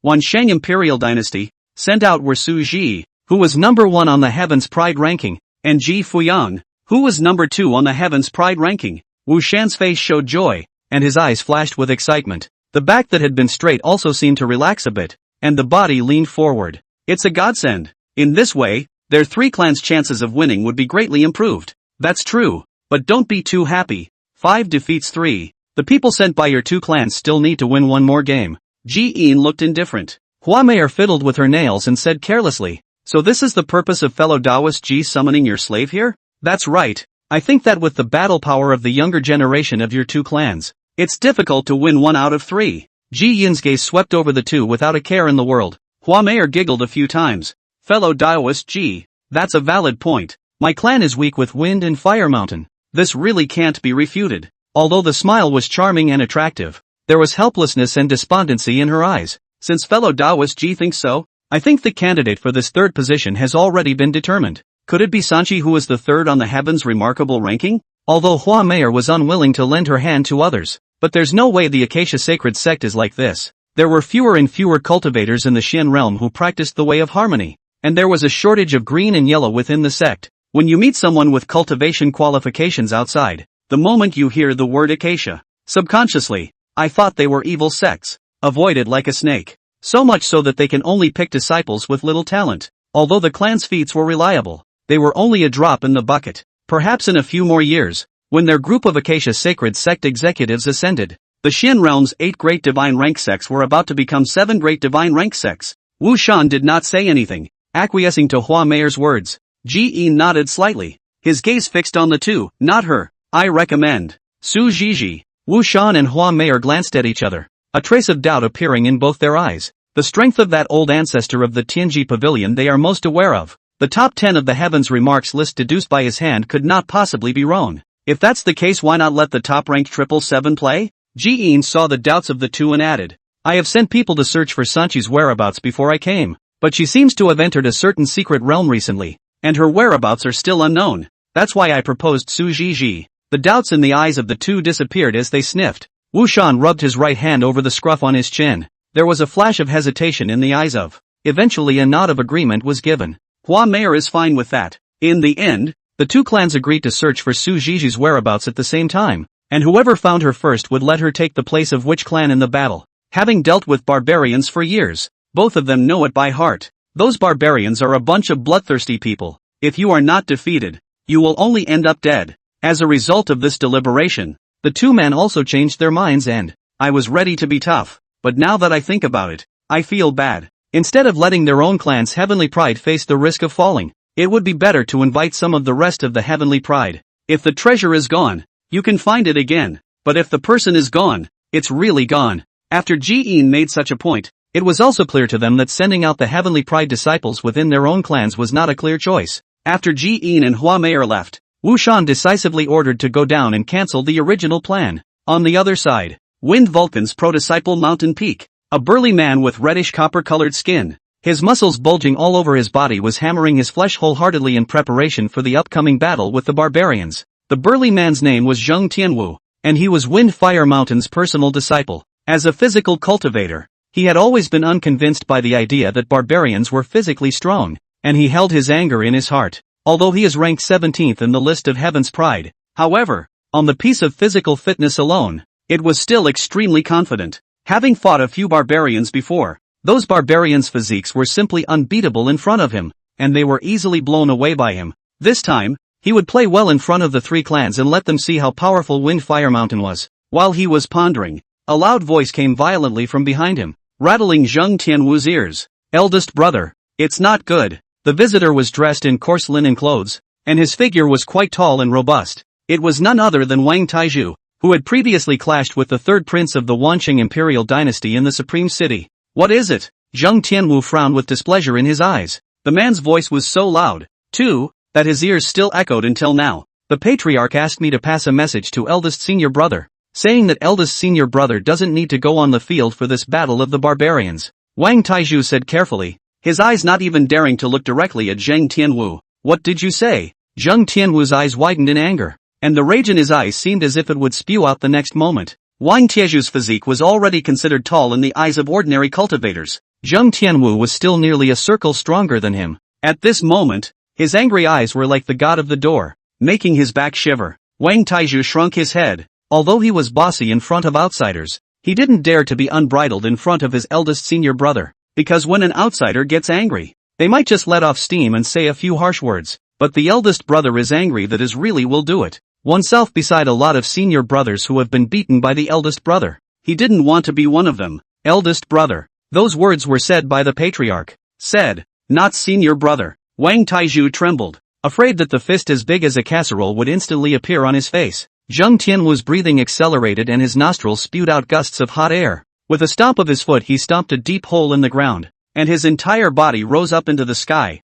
Wansheng Imperial Dynasty, sent out were Su Ji, who was number 1 on the Heavens Pride ranking, and Ji Fuyang, who was number 2 on the Heavens Pride ranking. Wu Shan's face showed joy, and his eyes flashed with excitement. The back that had been straight also seemed to relax a bit, and the body leaned forward. It's a godsend. In this way, their three clans' chances of winning would be greatly improved. That's true, but don't be too happy. 5 defeats 3. The people sent by your two clans still need to win one more game. Ji-in looked indifferent. Hua Mei fiddled with her nails and said carelessly, so this is the purpose of fellow Taoist Ji summoning your slave here? That's right. I think that with the battle power of the younger generation of your two clans, it's difficult to win 1 out of 3. Ji Yin's gaze swept over the two without a care in the world. Hua Mei giggled a few times. Fellow Taoist Ji, that's a valid point. My clan is weak with Wind and Fire Mountain. This really can't be refuted. Although the smile was charming and attractive, there was helplessness and despondency in her eyes. Since fellow Taoist Ji thinks so, I think the candidate for this third position has already been determined. Could it be Sanchi who is the third on the heavens remarkable ranking? Although Hua Mei was unwilling to lend her hand to others, but there's no way the Acacia Sacred Sect is like this. There were fewer and fewer cultivators in the Xian realm who practiced the way of harmony, and there was a shortage of green and yellow within the sect. When you meet someone with cultivation qualifications outside, the moment you hear the word Acacia, subconsciously, I thought they were evil sects, avoided like a snake. So much so that they can only pick disciples with little talent. Although the clan's feats were reliable, they were only a drop in the bucket. Perhaps in a few more years, when their group of Acacia Sacred Sect executives ascended, the Xian realm's 8 great divine rank sects were about to become 7 great divine rank sects. Wu Shan did not say anything, acquiescing to Hua Mei's words. Ji-in nodded slightly, his gaze fixed on the two, not her. I recommend. Su Zhizhi. Wu Shan and Hua Mei glanced at each other, a trace of doubt appearing in both their eyes. The strength of that old ancestor of the Tianji Pavilion they are most aware of. The top 10 of the heavens remarks list deduced by his hand could not possibly be wrong. If that's the case, why not let the top-ranked 777 play? Ji-in saw the doubts of the two and added, I have sent people to search for Sanchi's whereabouts before I came, but she seems to have entered a certain secret realm recently, and her whereabouts are still unknown. That's why I proposed Su Zhizhi. The doubts in the eyes of the two disappeared as they sniffed. Wu Shan rubbed his right hand over the scruff on his chin. There was a flash of hesitation in the eyes of. Eventually a nod of agreement was given. Hua Mei is fine with that. In the end, the two clans agreed to search for Su Zhizhi's whereabouts at the same time, and whoever found her first would let her take the place of which clan in the battle. Having dealt with barbarians for years, both of them know it by heart. Those barbarians are a bunch of bloodthirsty people. If you are not defeated, you will only end up dead. As a result of this deliberation, the two men also changed their minds and, I was ready to be tough, but now that I think about it, I feel bad. Instead of letting their own clan's heavenly pride face the risk of falling, it would be better to invite some of the rest of the heavenly pride. If the treasure is gone, you can find it again, but if the person is gone, it's really gone. After Ji-in made such a point, it was also clear to them that sending out the heavenly pride disciples within their own clans was not a clear choice. After Ji-in and Hua Mei left, Wu Shan decisively ordered to go down and cancel the original plan. On the other side, Wind Vulcan's pro-disciple Mountain Peak, a burly man with reddish copper-colored skin, his muscles bulging all over his body, was hammering his flesh wholeheartedly in preparation for the upcoming battle with the barbarians. The burly man's name was Zheng Tianwu, and he was Wind Fire Mountain's personal disciple. As a physical cultivator, he had always been unconvinced by the idea that barbarians were physically strong, and he held his anger in his heart. Although he is ranked 17th in the list of Heaven's Pride, however, on the piece of physical fitness alone, it was still extremely confident. Having fought a few barbarians before, those barbarians' physiques were simply unbeatable in front of him, and they were easily blown away by him. This time, he would play well in front of the three clans and let them see how powerful Wind Fire Mountain was. While he was pondering, a loud voice came violently from behind him, rattling Zheng Tianwu's ears. Eldest brother, it's not good. The visitor was dressed in coarse linen clothes, and his figure was quite tall and robust. It was none other than Wang Taizhu, who had previously clashed with the third prince of the Wanqing imperial dynasty in the supreme city. What is it? Zheng Tianwu frowned with displeasure in his eyes. The man's voice was so loud, too, that his ears still echoed until now. The patriarch asked me to pass a message to eldest senior brother, saying that eldest senior brother doesn't need to go on the field for this battle of the barbarians. Wang Taizhu said carefully, his eyes not even daring to look directly at Zheng Tianwu. What did you say? Zheng Tianwu's eyes widened in anger, and the rage in his eyes seemed as if it would spew out the next moment. Wang Tiezhu's physique was already considered tall in the eyes of ordinary cultivators. Zheng Tianwu was still nearly a circle stronger than him. At this moment, his angry eyes were like the god of the door, making his back shiver. Wang Taizhu shrunk his head. Although he was bossy in front of outsiders, He didn't dare to be unbridled in front of his eldest senior brother, because when an outsider gets angry, they might just let off steam and say a few harsh words, but the eldest brother is angry that is really will do it oneself beside a lot of senior brothers who have been beaten by the eldest brother. He didn't want to be one of them. Eldest brother. Those words were said by the patriarch. Said, not senior brother. Wang Taizhu trembled, afraid that the fist as big as a casserole would instantly appear on his face. Zheng Tian was breathing accelerated and his nostrils spewed out gusts of hot air. With a stomp of his foot he stomped a deep hole in the ground, and his entire body rose up into the sky.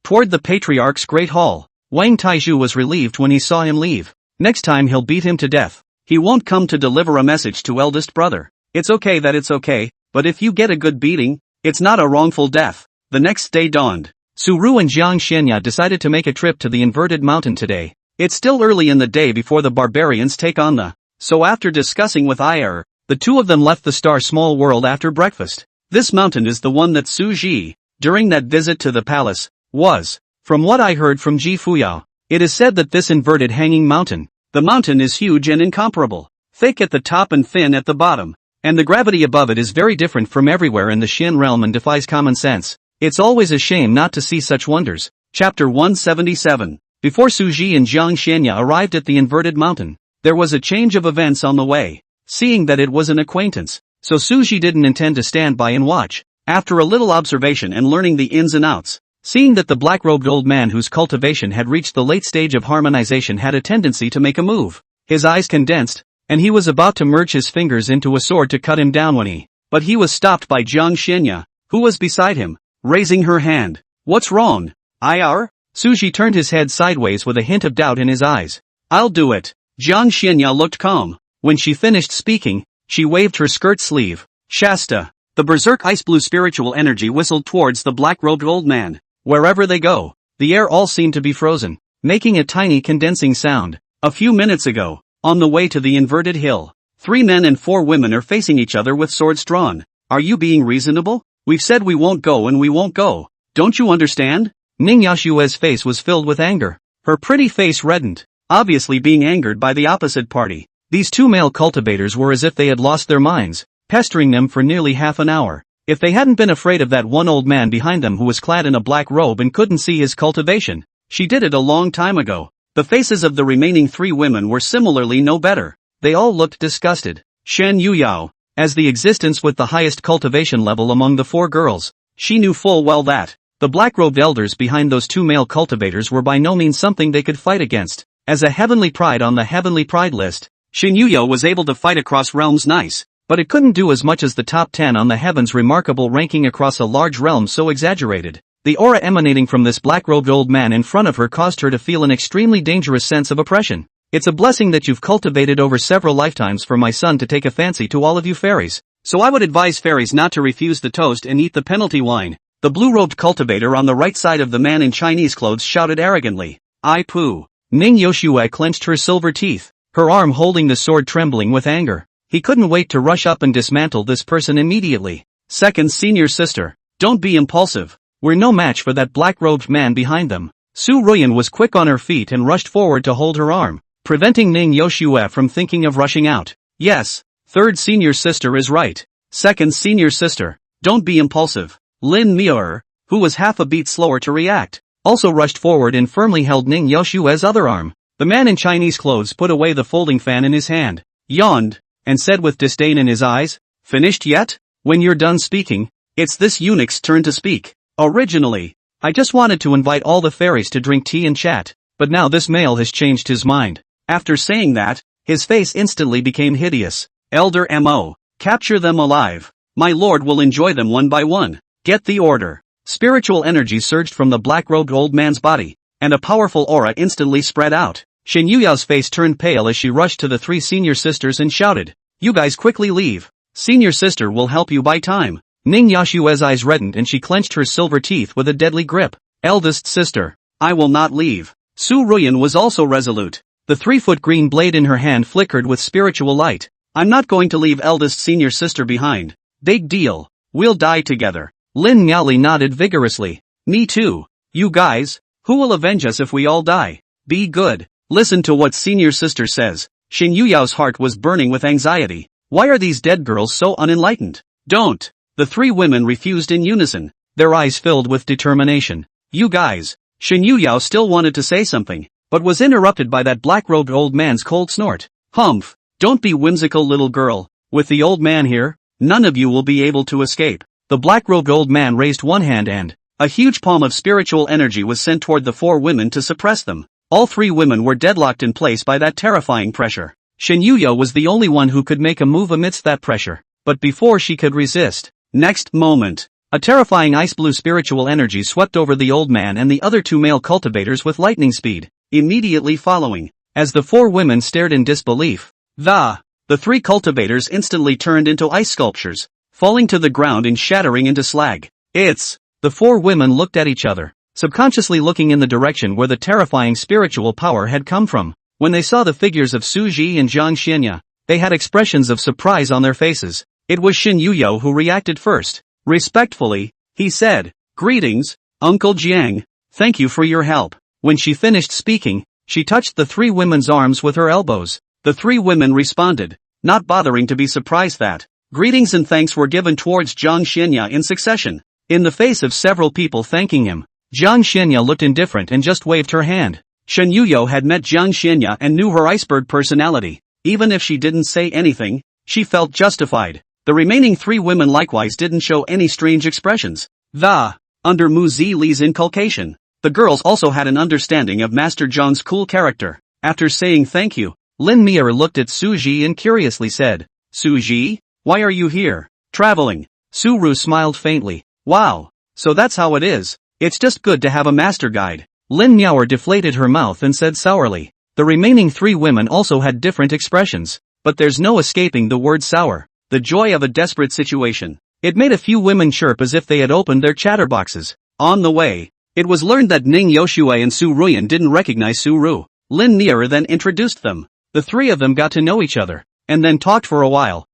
Toward the patriarch's great hall. Wang Taizhu was relieved when he saw him leave. Next time he'll beat him to death. He won't come to deliver a message to eldest brother. It's okay that it's okay, but if you get a good beating, it's not a wrongful death. The next day dawned. Su Ru and Jiang Xianya decided to make a trip to the inverted mountain today. It's still early in the day before the barbarians take on the. So after discussing with Ayar, the two of them left the star small world after breakfast. This mountain is the one that Su Ji, during that visit to the palace, was. From what I heard from Ji Fuyao, it is said that this inverted hanging mountain, the mountain is huge and incomparable, thick at the top and thin at the bottom, and the gravity above it is very different from everywhere in the Xin realm and defies common sense. It's always a shame not to see such wonders. Chapter 177. Before Su Ji and Jiang Xianya arrived at the inverted mountain, there was a change of events on the way. Seeing that it was an acquaintance, so Su Ji didn't intend to stand by and watch. After a little observation and learning the ins and outs, seeing that the black-robed old man whose cultivation had reached the late stage of harmonization had a tendency to make a move, his eyes condensed, and he was about to merge his fingers into a sword to cut him down but he was stopped by Jiang Xianya, who was beside him, raising her hand. What's wrong, Ayar? Su Ji turned his head sideways with a hint of doubt in his eyes. I'll do it. Jiang Xianya looked calm. When she finished speaking, she waved her skirt sleeve. Shasta. The berserk ice blue spiritual energy whistled towards the black-robed old man. Wherever they go, the air all seemed to be frozen, making a tiny condensing sound. A few minutes ago, on the way to the inverted hill, 3 men and 4 women are facing each other with swords drawn. Are you being reasonable? We've said we won't go and we won't go. Don't you understand? Ning Yashue's face was filled with anger. Her pretty face reddened, obviously being angered by the opposite party. These 2 male cultivators were as if they had lost their minds, pestering them for nearly half an hour. If they hadn't been afraid of that one old man behind them who was clad in a black robe and couldn't see his cultivation, she did it a long time ago. The faces of the remaining 3 women were similarly no better. They all looked disgusted. Shen Yuyao, as the existence with the highest cultivation level among the 4 girls, she knew full well that the black-robed elders behind those 2 male cultivators were by no means something they could fight against. As a heavenly pride on the heavenly pride list, Shen Yuyao was able to fight across realms nice. But it couldn't do as much as the top 10 on the heavens' remarkable ranking across a large realm so exaggerated. The aura emanating from this black-robed old man in front of her caused her to feel an extremely dangerous sense of oppression. It's a blessing that you've cultivated over several lifetimes for my son to take a fancy to all of you fairies. So I would advise fairies not to refuse the toast and eat the penalty wine. The blue-robed cultivator on the right side of the man in Chinese clothes shouted arrogantly. I poo. Ning Yoshue clenched her silver teeth, her arm holding the sword trembling with anger. He couldn't wait to rush up and dismantle this person immediately. Second senior sister, don't be impulsive. We're no match for that black-robed man behind them. Su Ruyan was quick on her feet and rushed forward to hold her arm, preventing Ning Yoshue from thinking of rushing out. Yes, third senior sister is right. Second senior sister, don't be impulsive. Lin Mior, who was half a beat slower to react, also rushed forward and firmly held Ning Yoshue's other arm. The man in Chinese clothes put away the folding fan in his hand, yawned, and said with disdain in his eyes, finished yet? When you're done speaking, it's this eunuch's turn to speak. Originally, I just wanted to invite all the fairies to drink tea and chat, but now this male has changed his mind. After saying that, his face instantly became hideous. Elder M.O., capture them alive. My lord will enjoy them one by one. Get the order. Spiritual energy surged from the black-robed old man's body, and a powerful aura instantly spread out. Shen Yuyao's face turned pale as she rushed to the 3 senior sisters and shouted, you guys quickly leave. Senior sister will help you buy time. Ning Yashue's eyes reddened and she clenched her silver teeth with a deadly grip. Eldest sister, I will not leave. Su Ruyan was also resolute. The 3-foot green blade in her hand flickered with spiritual light. I'm not going to leave eldest senior sister behind. Big deal. We'll die together. Lin Miaoli nodded vigorously. Me too. You guys, who will avenge us if we all die? Be good. Listen to what senior sister says. Shen Yuyao's heart was burning with anxiety. Why are these dead girls so unenlightened? Don't! The three women refused in unison, their eyes filled with determination. You guys! Shen Yuyao still wanted to say something, but was interrupted by that black-robed old man's cold snort. Humph! Don't be whimsical, little girl. With the old man here, none of you will be able to escape. The black-robed old man raised one hand and a huge palm of spiritual energy was sent toward the four women to suppress them. All three women were deadlocked in place by that terrifying pressure. Shen Yuyao was the only one who could make a move amidst that pressure, but before she could resist, next moment, a terrifying ice-blue spiritual energy swept over the old man and the other two male cultivators with lightning speed, immediately following. As the four women stared in disbelief, the three cultivators instantly turned into ice sculptures, falling to the ground and shattering into slag. The four women looked at each other, subconsciously looking in the direction where the terrifying spiritual power had come from. When they saw the figures of Su Ji and Jiang Xianya, they had expressions of surprise on their faces. It was Shen Yuyao who reacted first. Respectfully, he said, "Greetings, Uncle Jiang, thank you for your help." When she finished speaking, she touched the three women's arms with her elbows. The three women responded, not bothering to be surprised that greetings and thanks were given towards Jiang Xianya in succession. In the face of several people thanking him, Jiang Xianya looked indifferent and just waved her hand. Shen Yuyao had met Jiang Xianya and knew her iceberg personality. Even if she didn't say anything, she felt justified. The remaining three women likewise didn't show any strange expressions. Under Mu Zili's inculcation, the girls also had an understanding of Master Zhang's cool character. After saying thank you, Lin Mier looked at Su Ji and curiously said, "Su Ji, why are you here? Traveling?" Su Ru smiled faintly. "Wow, so that's how it is. It's just good to have a master guide." Lin Miaoer deflated her mouth and said sourly. The remaining three women also had different expressions, but there's no escaping the word sour. The joy of a desperate situation. It made a few women chirp as if they had opened their chatterboxes. On the way, it was learned that Ning Yoshue and Su Ruyan didn't recognize Su Ru. Lin Mier then introduced them. The three of them got to know each other, and then talked for a while.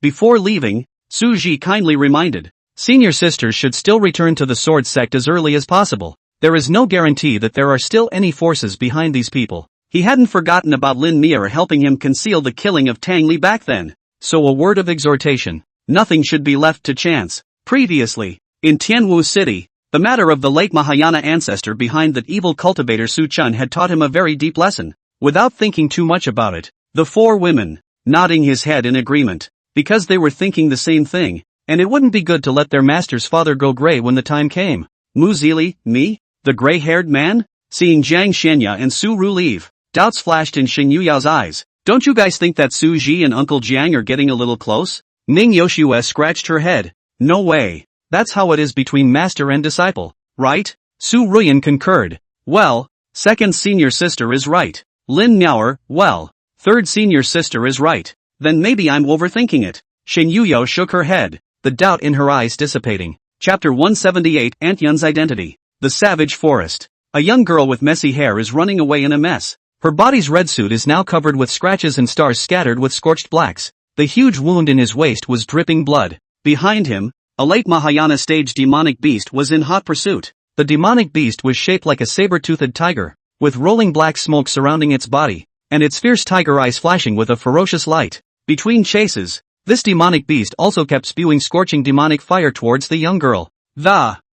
Before leaving, Su Ji kindly reminded, senior sisters should still return to the sword sect as early as possible. There is no guarantee that there are still any forces behind these people. He hadn't forgotten about Lin Mier helping him conceal the killing of Tang Li back then. So a word of exhortation. Nothing should be left to chance. Previously, in Tianwu City, the matter of the late Mahayana ancestor behind that evil cultivator Su Chun had taught him a very deep lesson. Without thinking too much about it, the four women, nodding his head in agreement, because they were thinking the same thing, and it wouldn't be good to let their master's father go gray when the time came. Mu Zili, me? The gray-haired man? Seeing Jiang Xianya and Su Ru leave, doubts flashed in Shen Yuyao's eyes. Don't you guys think that Su Ji and Uncle Jiang are getting a little close? Ning Yoshue scratched her head. No way. That's how it is between master and disciple, right? Su Ruyan concurred. Well, second senior sister is right. Lin Miaoer, well, third senior sister is right. Then maybe I'm overthinking it. Shen Yuyao shook her head, the doubt in her eyes dissipating. Chapter 178 Aunt Yun's Identity. The Savage Forest. A young girl with messy hair is running away in a mess. Her body's red suit is now covered with scratches and stars scattered with scorched blacks. The huge wound in his waist was dripping blood. Behind him, a late Mahayana stage demonic beast was in hot pursuit. The demonic beast was shaped like a saber-toothed tiger, with rolling black smoke surrounding its body, and its fierce tiger eyes flashing with a ferocious light. Between chases, this demonic beast also kept spewing scorching demonic fire towards the young girl.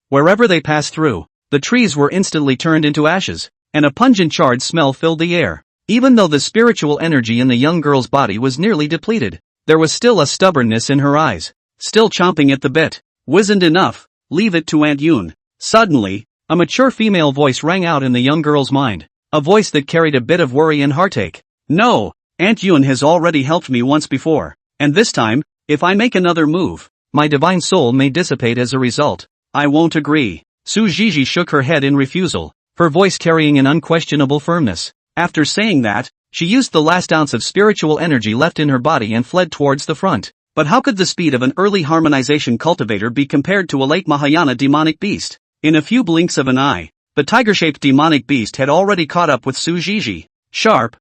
Wherever they passed through, the trees were instantly turned into ashes, and a pungent charred smell filled the air. Even though the spiritual energy in the young girl's body was nearly depleted, there was still a stubbornness in her eyes, still chomping at the bit. Wizened enough, leave it to Aunt Yun. Suddenly, a mature female voice rang out in the young girl's mind, a voice that carried a bit of worry and heartache. No, Aunt Yun has already helped me once before, and this time, if I make another move, my divine soul may dissipate as a result. I won't agree. Su Jiji shook her head in refusal, her voice carrying an unquestionable firmness. After saying that, she used the last ounce of spiritual energy left in her body and fled towards the front. But how could the speed of an early harmonization cultivator be compared to a late Mahayana demonic beast? In a few blinks of an eye, the tiger-shaped demonic beast had already caught up with Su Jiji. Sharp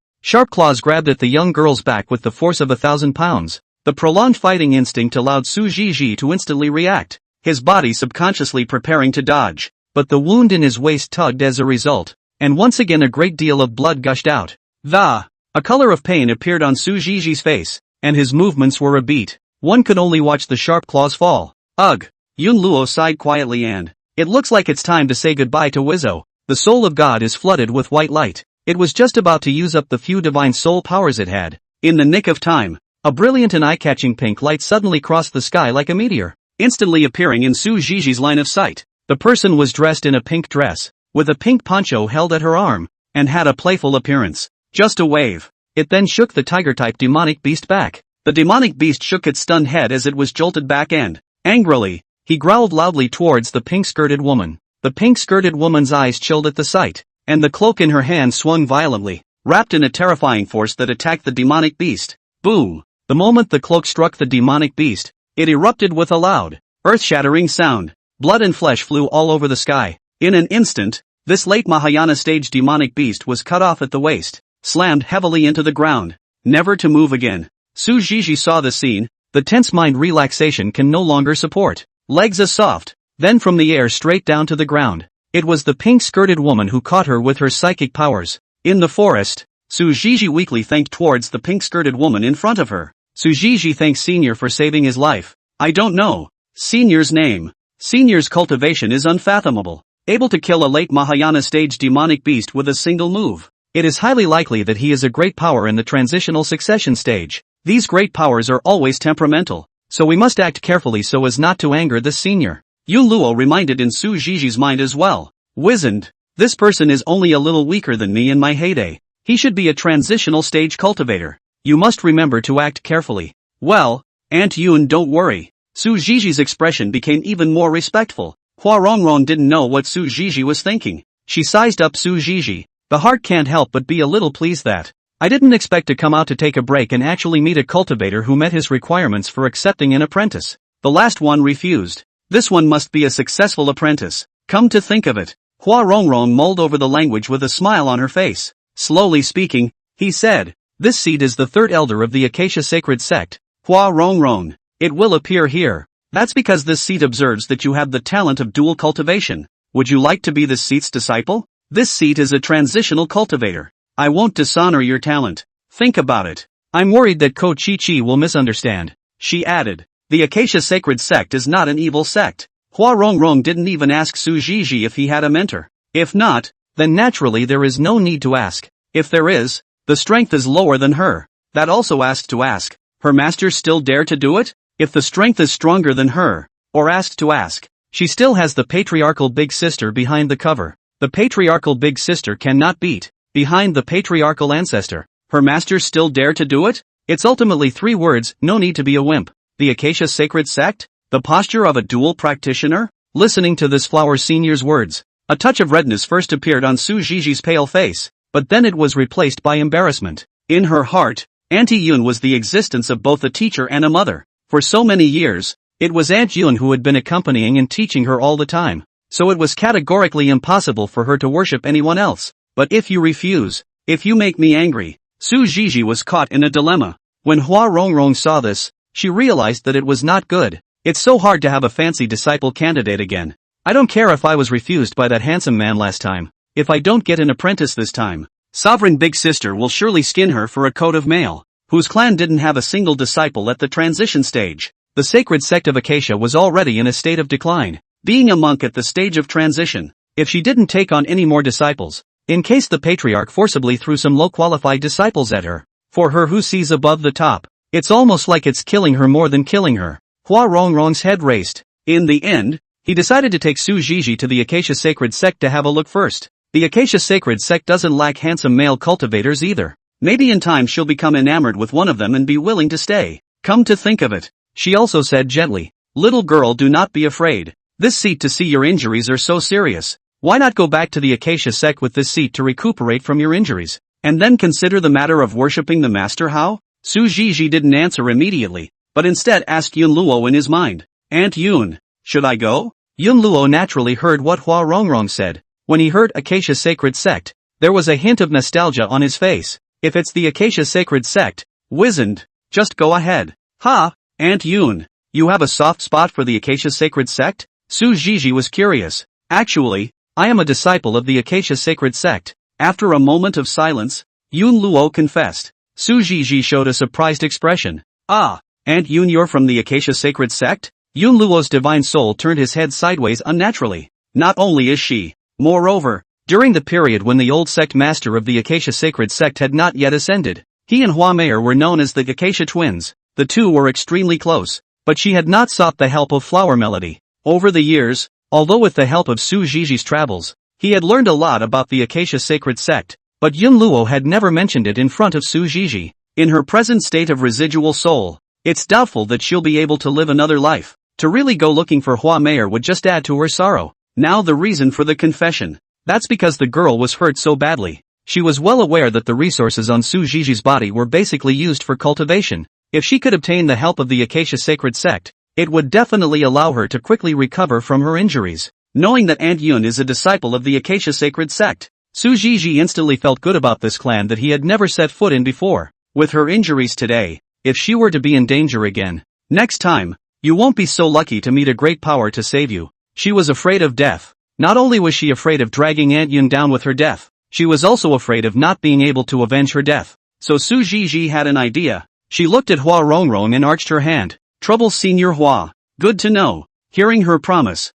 claws grabbed at the young girl's back with the force of 1,000 pounds. The prolonged fighting instinct allowed Su Jiji to instantly react, his body subconsciously preparing to dodge. But the wound in his waist tugged as a result, and once again a great deal of blood gushed out. A color of pain appeared on Su Jiji's face, and his movements were a beat. One could only watch the sharp claws fall. Ugh! Yun Luo sighed quietly and, it looks like it's time to say goodbye to Wizzo. The soul of God is flooded with white light. It was just about to use up the few divine soul powers it had. In the nick of time, a brilliant and eye-catching pink light suddenly crossed the sky like a meteor, instantly appearing in Su Ziji's line of sight. The person was dressed in a pink dress, with a pink poncho held at her arm, and had a playful appearance. Just a wave. It then shook the tiger-type demonic beast back. The demonic beast shook its stunned head as it was jolted back and, angrily, he growled loudly towards the pink-skirted woman. The pink-skirted woman's eyes chilled at the sight, and the cloak in her hand swung violently, wrapped in a terrifying force that attacked the demonic beast. Boom! The moment the cloak struck the demonic beast, it erupted with a loud, earth-shattering sound. Blood and flesh flew all over the sky. In an instant, this late Mahayana stage demonic beast was cut off at the waist, slammed heavily into the ground, never to move again. Su Ziji saw the scene, the tense mind relaxation can no longer support. Legs as soft, then from the air straight down to the ground. It was the pink-skirted woman who caught her with her psychic powers. In the forest, Su Ziji weakly thanked towards the pink-skirted woman in front of her. Su Ziji thanks Senior for saving his life. I don't know Senior's name. Senior's cultivation is unfathomable, able to kill a late Mahayana stage demonic beast with a single move. It is highly likely that he is a great power in the transitional succession stage. These great powers are always temperamental, so we must act carefully so as not to anger this senior. Yun Luo reminded in Su Ziji's mind as well. Wizened, this person is only a little weaker than me in my heyday. He should be a transitional stage cultivator. You must remember to act carefully. Well, Aunt Yun, don't worry. Su Ziji's expression became even more respectful. Hua Rongrong didn't know what Su Ziji was thinking. She sized up Su Ziji. The heart can't help but be a little pleased that I didn't expect to come out to take a break and actually meet a cultivator who met his requirements for accepting an apprentice. The last one refused. This one must be a successful apprentice. Come to think of it. Hua Rongrong mulled over the language with a smile on her face. Slowly speaking, he said, this seed is the third elder of the Acacia Sacred Sect. Hua Rongrong. It will appear here. That's because this seat observes that you have the talent of dual cultivation. Would you like to be this seat's disciple? This seat is a transitional cultivator. I won't dishonor your talent. Think about it. I'm worried that Ko Chi-Chi will misunderstand. She added, the Acacia Sacred Sect is not an evil sect. Hua Rongrong didn't even ask Su Ziji if he had a mentor. If not, then naturally there is no need to ask. If there is, the strength is lower than her. That also asked to ask. Her master still dare to do it? If the strength is stronger than her, or asked to ask, she still has the patriarchal big sister behind the cover. The patriarchal big sister cannot beat, behind the patriarchal ancestor. Her master still dare to do it? It's ultimately 3 words, no need to be a wimp. The Acacia Sacred Sect? The posture of a dual practitioner? Listening to this flower senior's words, a touch of redness first appeared on Su Ziji's pale face, but then it was replaced by embarrassment. In her heart, Auntie Yun was the existence of both a teacher and a mother. For so many years, it was Aunt Yun who had been accompanying and teaching her all the time, so it was categorically impossible for her to worship anyone else. But if you refuse, if you make me angry, Su Ziji was caught in a dilemma. When Hua Rongrong saw this, she realized that it was not good. It's so hard to have a fancy disciple candidate again. I don't care if I was refused by that handsome man last time. If I don't get an apprentice this time, Sovereign Big Sister will surely skin her for a coat of mail, whose clan didn't have a single disciple at the transition stage. The sacred sect of Acacia was already in a state of decline, being a monk at the stage of transition. If she didn't take on any more disciples, in case the patriarch forcibly threw some low-qualified disciples at her, for her who sees above the top, it's almost like it's killing her more than killing her. Hua Rongrong's head raced. In the end, he decided to take Su Ziji to the Acacia Sacred Sect to have a look first. The Acacia Sacred Sect doesn't lack handsome male cultivators either. Maybe in time she'll become enamored with one of them and be willing to stay. Come to think of it, she also said gently, little girl, do not be afraid. This seat to see your injuries are so serious. Why not go back to the Acacia Sect with this seat to recuperate from your injuries, and then consider the matter of worshipping the master? How? Su Ziji didn't answer immediately, but instead asked Yun Luo in his mind. Aunt Yun, should I go? Yun Luo naturally heard what Hua Rongrong said. When he heard Acacia Sacred Sect, there was a hint of nostalgia on his face. If it's the Acacia Sacred Sect, wizened, just go ahead. Ha, Aunt Yun, you have a soft spot for the Acacia Sacred Sect? Su Ziji was curious. Actually, I am a disciple of the Acacia Sacred Sect. After a moment of silence, Yun Luo confessed. Su Ziji showed a surprised expression. Ah, Aunt Yun, you're from the Acacia Sacred Sect? Yun Luo's divine soul turned his head sideways unnaturally. Not only is she, moreover, during the period when the old sect master of the Acacia Sacred Sect had not yet ascended, he and Hua Meier were known as the Acacia twins. The two were extremely close, but she had not sought the help of Flower Melody. Over the years, although with the help of Su Ziji's travels, he had learned a lot about the Acacia Sacred Sect, but Yun Luo had never mentioned it in front of Su Ziji. In her present state of residual soul, it's doubtful that she'll be able to live another life. To really go looking for Hua Meier would just add to her sorrow. Now the reason for the confession. That's because the girl was hurt so badly. She was well aware that the resources on Su Ziji's body were basically used for cultivation. If she could obtain the help of the Acacia Sacred Sect, it would definitely allow her to quickly recover from her injuries. Knowing that Aunt Yun is a disciple of the Acacia Sacred Sect, Su Ziji instantly felt good about this clan that he had never set foot in before. With her injuries today, if she were to be in danger again, next time, you won't be so lucky to meet a great power to save you. She was afraid of death. Not only was she afraid of dragging Aunt Yun down with her death, she was also afraid of not being able to avenge her death. So Su Ziji had an idea. She looked at Hua Rongrong and arched her hand. Trouble, Senior Hua. Good to know. Hearing her promise,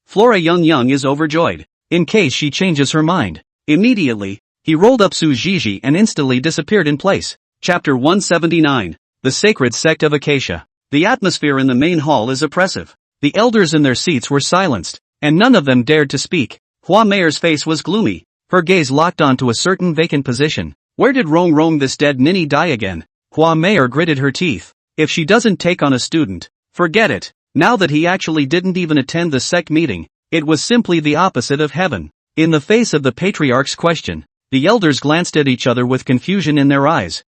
Flora Young is overjoyed. In case she changes her mind. Immediately, he rolled up Su Ziji and instantly disappeared in place. Chapter 179. The Sacred Sect of Acacia. The atmosphere in the main hall is oppressive. The elders in their seats were silenced, and none of them dared to speak. Hua Meier's face was gloomy, her gaze locked onto a certain vacant position. Where did Rong, this dead ninny, die again? Hua Meier gritted her teeth. If she doesn't take on a student, forget it. Now that he actually didn't even attend the sect meeting, it was simply the opposite of heaven. In the face of the patriarch's question, the elders glanced at each other with confusion in their eyes.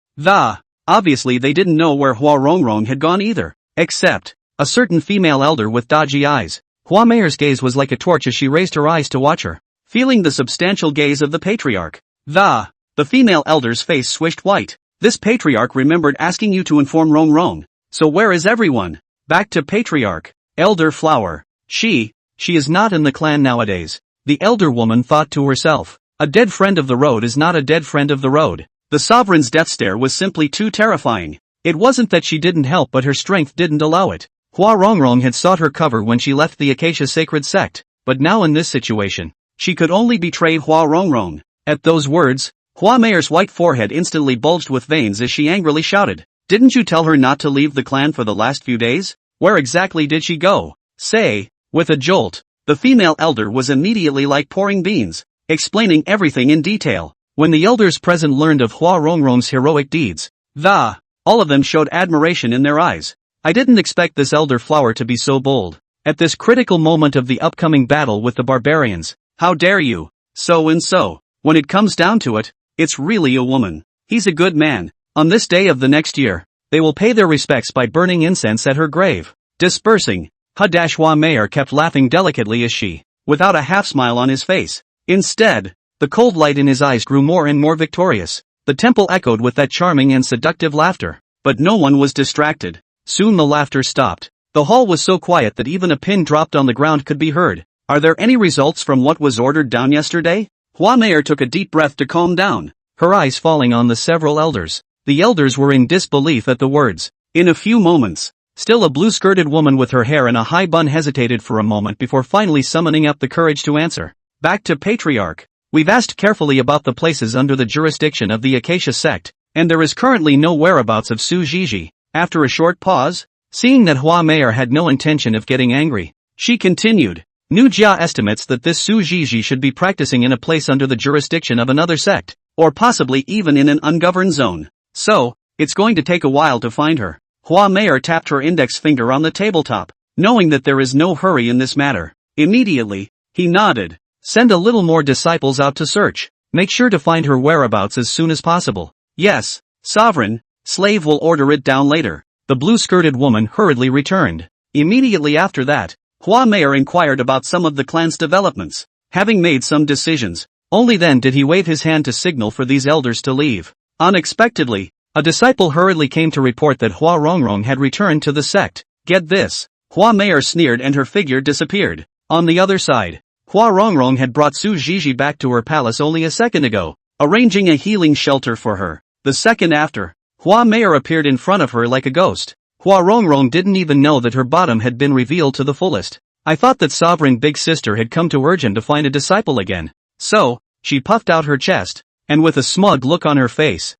Obviously they didn't know where Hua Rongrong had gone either. Except a certain female elder with dodgy eyes. Hua Meier's gaze was like a torch as she raised her eyes to watch her. Feeling the substantial gaze of the patriarch, the female elder's face swished white. This patriarch remembered asking you to inform Rongrong. So where is everyone? Back to patriarch. Elder Flower. She is not in the clan nowadays. The elder woman thought to herself. A dead friend of the road is not a dead friend of the road. The sovereign's death stare was simply too terrifying. It wasn't that she didn't help, but her strength didn't allow it. Hua Rongrong had sought her cover when she left the Acacia Sacred Sect, but now in this situation, she could only betray Hua Rongrong. At those words, Hua Meier's white forehead instantly bulged with veins as she angrily shouted, "Didn't you tell her not to leave the clan for the last few days? Where exactly did she go?" Say, with a jolt, the female elder was immediately like pouring beans, explaining everything in detail. When the elders present learned of Hua Rongrong's heroic deeds, all of them showed admiration in their eyes. I didn't expect this elder flower to be so bold. At this critical moment of the upcoming battle with the barbarians, how dare you? So, when it comes down to it, it's really a woman. He's a good man. On this day of the next year, they will pay their respects by burning incense at her grave. Dispersing. Hua Meier kept laughing delicately as she, without a half smile on his face. Instead, the cold light in his eyes grew more and more victorious. The temple echoed with that charming and seductive laughter. But no one was distracted. Soon the laughter stopped. The hall was so quiet that even a pin dropped on the ground could be heard. Are there any results from what was ordered down yesterday? Hua Meier took a deep breath to calm down, her eyes falling on the several elders. The elders were in disbelief at the words. In a few moments, still a blue-skirted woman with her hair in a high bun hesitated for a moment before finally summoning up the courage to answer. Back to Patriarch. We've asked carefully about the places under the jurisdiction of the Acacia sect, and there is currently no whereabouts of Su Ziji. After a short pause, seeing that Hua Meier had no intention of getting angry, she continued. Nu Jia estimates that this Su Ziji should be practicing in a place under the jurisdiction of another sect, or possibly even in an ungoverned zone. So, it's going to take a while to find her. Hua Meier tapped her index finger on the tabletop, knowing that there is no hurry in this matter. Immediately, he nodded. Send a little more disciples out to search. Make sure to find her whereabouts as soon as possible. Yes, Sovereign. Slave will order it down later. The blue-skirted woman hurriedly returned. Immediately after that, Hua Meier inquired about some of the clan's developments. Having made some decisions, only then did he wave his hand to signal for these elders to leave. Unexpectedly, a disciple hurriedly came to report that Hua Rongrong had returned to the sect. Get this. Hua Meier sneered and her figure disappeared. On the other side, Hua Rongrong had brought Su Ziji back to her palace only a second ago, arranging a healing shelter for her. The second after, Hua Meier appeared in front of her like a ghost. Hua Rongrong didn't even know that her bottom had been revealed to the fullest. I thought that sovereign big sister had come to urgent to find a disciple again. So, she puffed out her chest, and with a smug look on her face,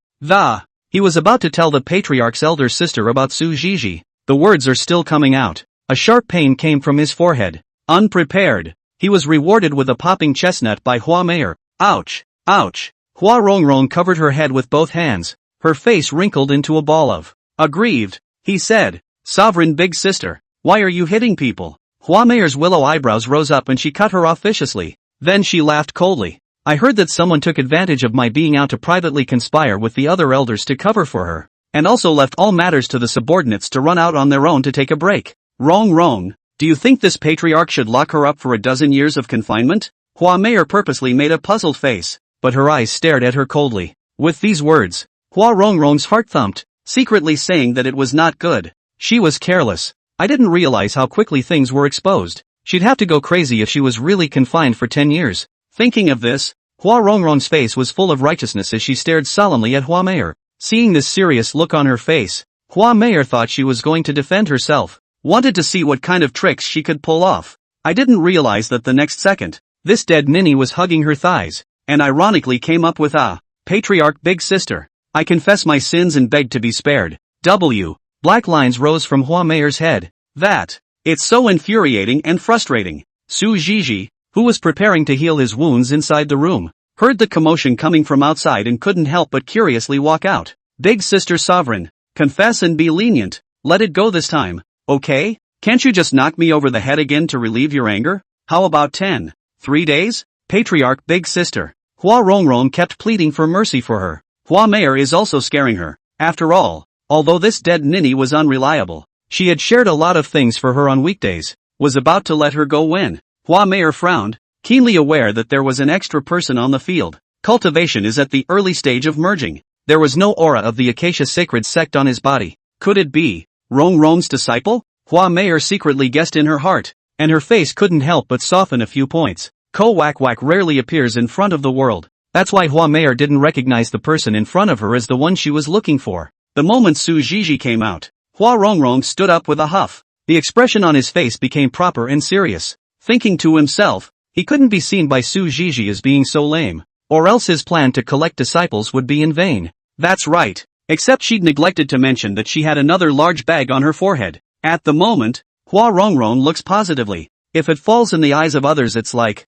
he was about to tell the patriarch's elder sister about Su Zhizhi. The words are still coming out. A sharp pain came from his forehead. Unprepared, he was rewarded with a popping chestnut by Hua Meier. Ouch! Ouch! Hua Rongrong covered her head with both hands. Her face wrinkled into a ball of aggrieved. He said, "Sovereign big sister, why are you hitting people?" Hua Meier's willow eyebrows rose up and she cut her off viciously. Then she laughed coldly. "I heard that someone took advantage of my being out to privately conspire with the other elders to cover for her, and also left all matters to the subordinates to run out on their own to take a break. Wrong. Do you think this patriarch should lock her up for a dozen years of confinement?" Hua Meier purposely made a puzzled face, but her eyes stared at her coldly. With these words, Hua Rongrong's heart thumped, secretly saying that it was not good. She was careless. I didn't realize how quickly things were exposed. She'd have to go crazy if she was really confined for 10 years. Thinking of this, Hua Rongrong's face was full of righteousness as she stared solemnly at Hua Meier. Seeing this serious look on her face, Hua Meier thought she was going to defend herself, wanted to see what kind of tricks she could pull off. I didn't realize that the next second, this dead ninny was hugging her thighs, and ironically came up with "Patriarch big sister, I confess my sins and beg to be spared." Black lines rose from Hua Meier's head. It's so infuriating and frustrating. Su Zhizhi, who was preparing to heal his wounds inside the room, heard the commotion coming from outside and couldn't help but curiously walk out. "Big sister sovereign, confess and be lenient, let it go this time, okay? Can't you just knock me over the head again to relieve your anger? How about 3 days? Patriarch big sister." Hua Rongrong kept pleading for mercy for her. Hua Meier is also scaring her. After all, although this dead ninny was unreliable, she had shared a lot of things for her on weekdays, was about to let her go when Hua Meier frowned, keenly aware that there was an extra person on the field. Cultivation is at the early stage of merging. There was no aura of the Acacia sacred sect on his body. Could it be Rongrong's disciple? Hua Meier secretly guessed in her heart, and her face couldn't help but soften a few points. Ko Wak Wak rarely appears in front of the world. That's why Hua Meier didn't recognize the person in front of her as the one she was looking for. The moment Su Zhizhi came out, Hua Rongrong stood up with a huff. The expression on his face became proper and serious. Thinking to himself, he couldn't be seen by Su Zhizhi as being so lame, or else his plan to collect disciples would be in vain. That's right, except she'd neglected to mention that she had another large bag on her forehead. At the moment, Hua Rongrong looks positively. If it falls in the eyes of others it's like,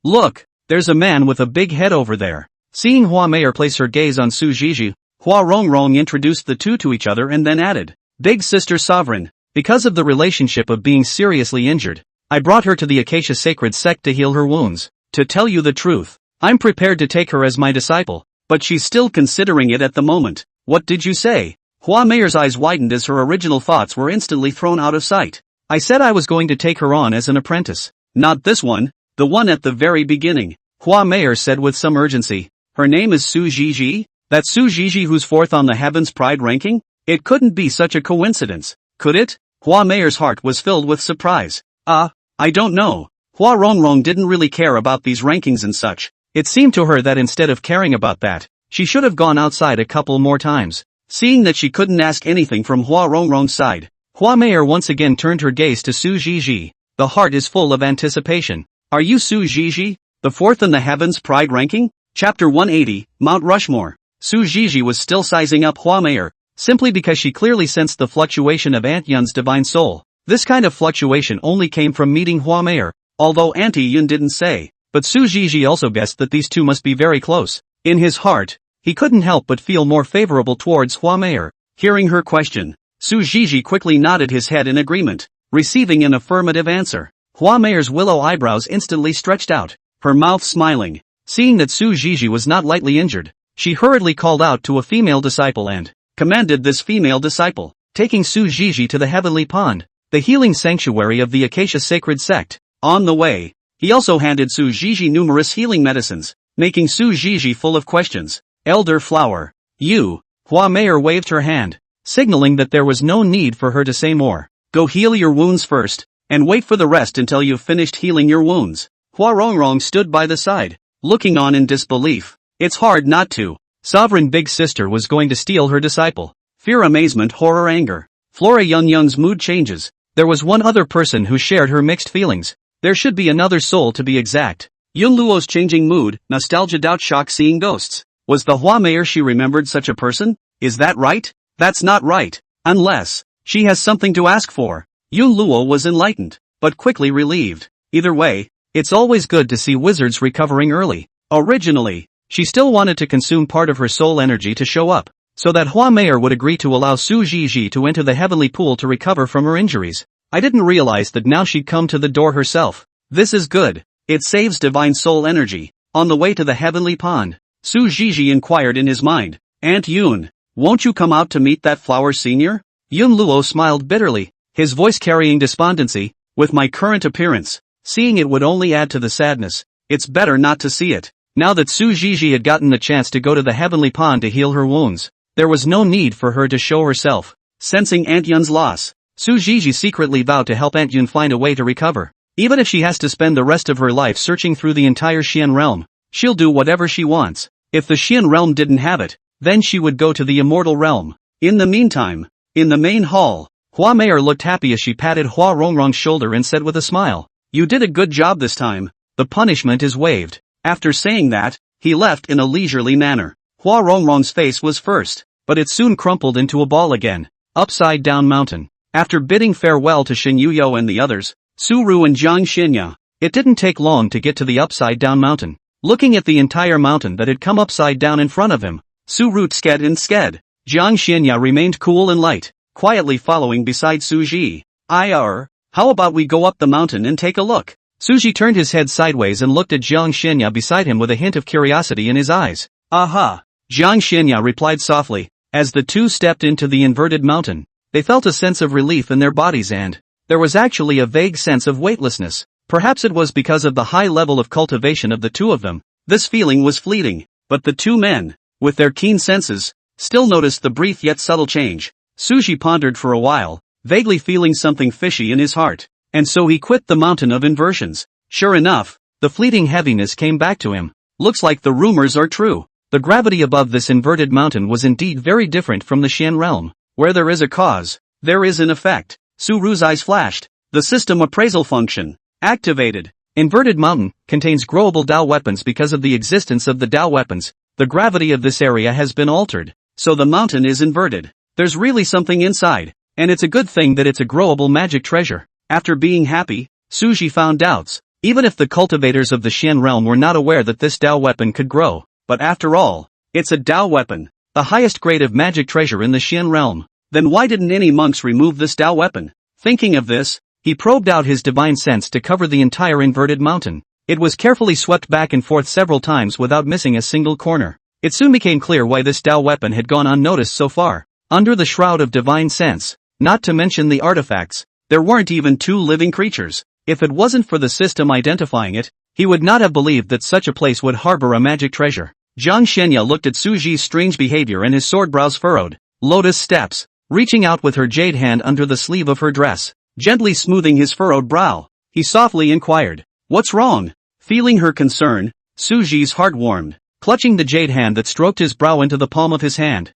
look, there's a man with a big head over there. Seeing Hua Meier place her gaze on Su Zhizhi, Hua Rongrong introduced the two to each other and then added, "Big sister sovereign, because of the relationship of being seriously injured, I brought her to the Acacia sacred sect to heal her wounds. To tell you the truth, I'm prepared to take her as my disciple, but she's still considering it at the moment." "What did you say?" Hua Meier's eyes widened as her original thoughts were instantly thrown out of sight. "I said I was going to take her on as an apprentice. Not this one, the one at the very beginning," Hua Meier said with some urgency. "Her name is Su Zhizhi? That Su Zhizhi who's fourth on the Heavens Pride ranking? It couldn't be such a coincidence, could it?" Hua Meier's heart was filled with surprise. I don't know." Hua Rongrong didn't really care about these rankings and such. It seemed to her that instead of caring about that, she should have gone outside a couple more times. Seeing that she couldn't ask anything from Hua Rongrong's side, Hua Meier once again turned her gaze to Su Zhizhi. The heart is full of anticipation. "Are you Su Zhizhi, the fourth in the Heavens Pride ranking?" Chapter 180, Mount Rushmore. Su Zhizhi was still sizing up Hua Meier, simply because she clearly sensed the fluctuation of Aunt Yun's divine soul. This kind of fluctuation only came from meeting Hua Meier, although Auntie Yun didn't say, but Su Zhizhi also guessed that these two must be very close. In his heart, he couldn't help but feel more favorable towards Hua Meier. Hearing her question, Su Zhizhi quickly nodded his head in agreement, receiving an affirmative answer. Hua Meier's willow eyebrows instantly stretched out, her mouth smiling. Seeing that Su Zhizhi was not lightly injured, she hurriedly called out to a female disciple and commanded this female disciple, taking Su Zhizhi to the Heavenly Pond, the healing sanctuary of the Acacia sacred sect. On the way, he also handed Su Zhizhi numerous healing medicines, making Su Zhizhi full of questions. "Elder Flower, you," Hua Meier waved her hand, signaling that there was no need for her to say more. "Go heal your wounds first, and wait for the rest until you've finished healing your wounds." Hua Rongrong stood by the side, looking on in disbelief. It's hard not to. Sovereign Big Sister was going to steal her disciple. Fear, amazement, horror, anger. Flora Yun's mood changes. There was one other person who shared her mixed feelings. There should be another soul to be exact. Yun Luo's changing mood, nostalgia, doubt, shock, seeing ghosts. Was the Hua mayor she remembered such a person? Is that right? That's not right. Unless she has something to ask for. Yun Luo was enlightened, but quickly relieved. Either way, it's always good to see wizards recovering early. Originally, she still wanted to consume part of her soul energy to show up, so that Hua mayor would agree to allow Su Zhizhi to enter the heavenly pool to recover from her injuries. I didn't realize that now she'd come to the door herself. This is good. It saves divine soul energy. On the way to the heavenly pond, Su Zhizhi inquired in his mind, Aunt Yun, won't you come out to meet that flower senior? Yun Luo smiled bitterly, his voice carrying despondency. With my current appearance, seeing it would only add to the sadness. It's better not to see it. Now that Su Zhizhi had gotten the chance to go to the heavenly pond to heal her wounds, there was no need for her to show herself. Sensing Aunt Yun's loss, Su Zhizhi secretly vowed to help Aunt Yun find a way to recover. Even if she has to spend the rest of her life searching through the entire Xian realm, she'll do whatever she wants. If the Xian realm didn't have it, then she would go to the immortal realm. In the meantime, in the main hall, Hua mayor looked happy as she patted Hua Rongrong's shoulder and said with a smile, You did a good job this time. The punishment is waived. After saying that, he left in a leisurely manner. Hua Rongrong's face was first, but it soon crumpled into a ball again. Upside Down Mountain. After bidding farewell to Shen Yuyo and the others, Su Ru and Jiang Xinya, it didn't take long to get to the Upside Down Mountain. Looking at the entire mountain that had come upside down in front of him, Su Ru sked and sked. Jiang Xinya remained cool and light, quietly following beside Su Ji. How about we go up the mountain and take a look? Su Ji turned his head sideways and looked at Jiang Xinya beside him with a hint of curiosity in his eyes. Aha! Jiang Xinya replied softly. As the two stepped into the inverted mountain, they felt a sense of relief in their bodies and there was actually a vague sense of weightlessness. Perhaps it was because of the high level of cultivation of the two of them. This feeling was fleeting, but the two men, with their keen senses, still noticed the brief yet subtle change. Su Ji pondered for a while, vaguely feeling something fishy in his heart, and so he quit the mountain of inversions. Sure enough, the fleeting heaviness came back to him. Looks like the rumors are true. The gravity above this inverted mountain was indeed very different from the Xian realm. Where there is a cause, there is an effect. Su Ru's eyes flashed. The system appraisal function activated. Inverted mountain contains growable Dao weapons. Because of the existence of the Dao weapons, the gravity of this area has been altered, so the mountain is inverted. There's really something inside, and it's a good thing that it's a growable magic treasure. After being happy, Su Ji found doubts, even if the cultivators of the Xian realm were not aware that this Dao weapon could grow. But after all, it's a Dao weapon, the highest grade of magic treasure in the Xian realm. Then why didn't any monks remove this Dao weapon? Thinking of this, he probed out his divine sense to cover the entire inverted mountain. It was carefully swept back and forth several times without missing a single corner. It soon became clear why this Dao weapon had gone unnoticed so far. Under the shroud of divine sense, not to mention the artifacts, there weren't even two living creatures. If it wasn't for the system identifying it, he would not have believed that such a place would harbor a magic treasure. Jiang Shenya looked at Su Ji's strange behavior and his sword brows furrowed. Lotus steps, reaching out with her jade hand under the sleeve of her dress, gently smoothing his furrowed brow, he softly inquired, What's wrong? Feeling her concern, Su Ji's heart warmed, clutching the jade hand that stroked his brow into the palm of his hand.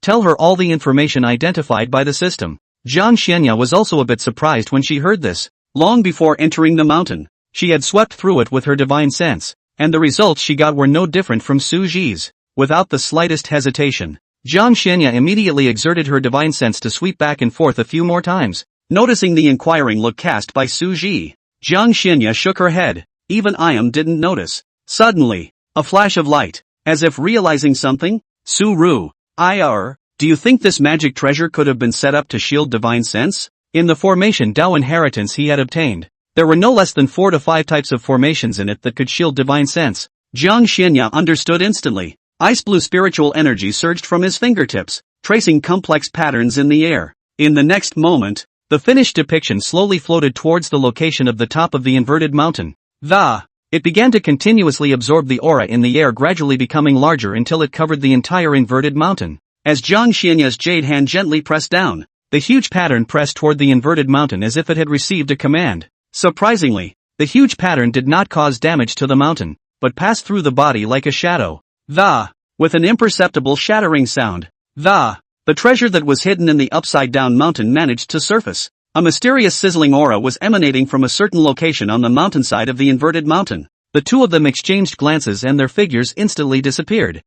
Tell her all the information identified by the system. Jiang Shenya was also a bit surprised when she heard this. Long before entering the mountain, she had swept through it with her divine sense, and the results she got were no different from Su Ji's. Without the slightest hesitation, Jiang Shenya immediately exerted her divine sense to sweep back and forth a few more times. Noticing the inquiring look cast by Su Ji, Jiang Shenya shook her head. Even I didn't notice. Suddenly, a flash of light, as if realizing something. Su Ru, do you think this magic treasure could have been set up to shield divine sense? In the formation Dao inheritance he had obtained, there were no less than 4 to 5 types of formations in it that could shield divine sense. Jiang Shenya understood instantly. Ice blue spiritual energy surged from his fingertips, tracing complex patterns in the air. In the next moment, the finished depiction slowly floated towards the location of the top of the inverted mountain. It began to continuously absorb the aura in the air, gradually becoming larger until it covered the entire inverted mountain. As Jiang Shenya's jade hand gently pressed down, the huge pattern pressed toward the inverted mountain as if it had received a command. Surprisingly, the huge pattern did not cause damage to the mountain, but passed through the body like a shadow. with an imperceptible shattering sound. The treasure that was hidden in the upside-down mountain managed to surface. A mysterious sizzling aura was emanating from a certain location on the mountainside of the inverted mountain. The two of them exchanged glances and their figures instantly disappeared.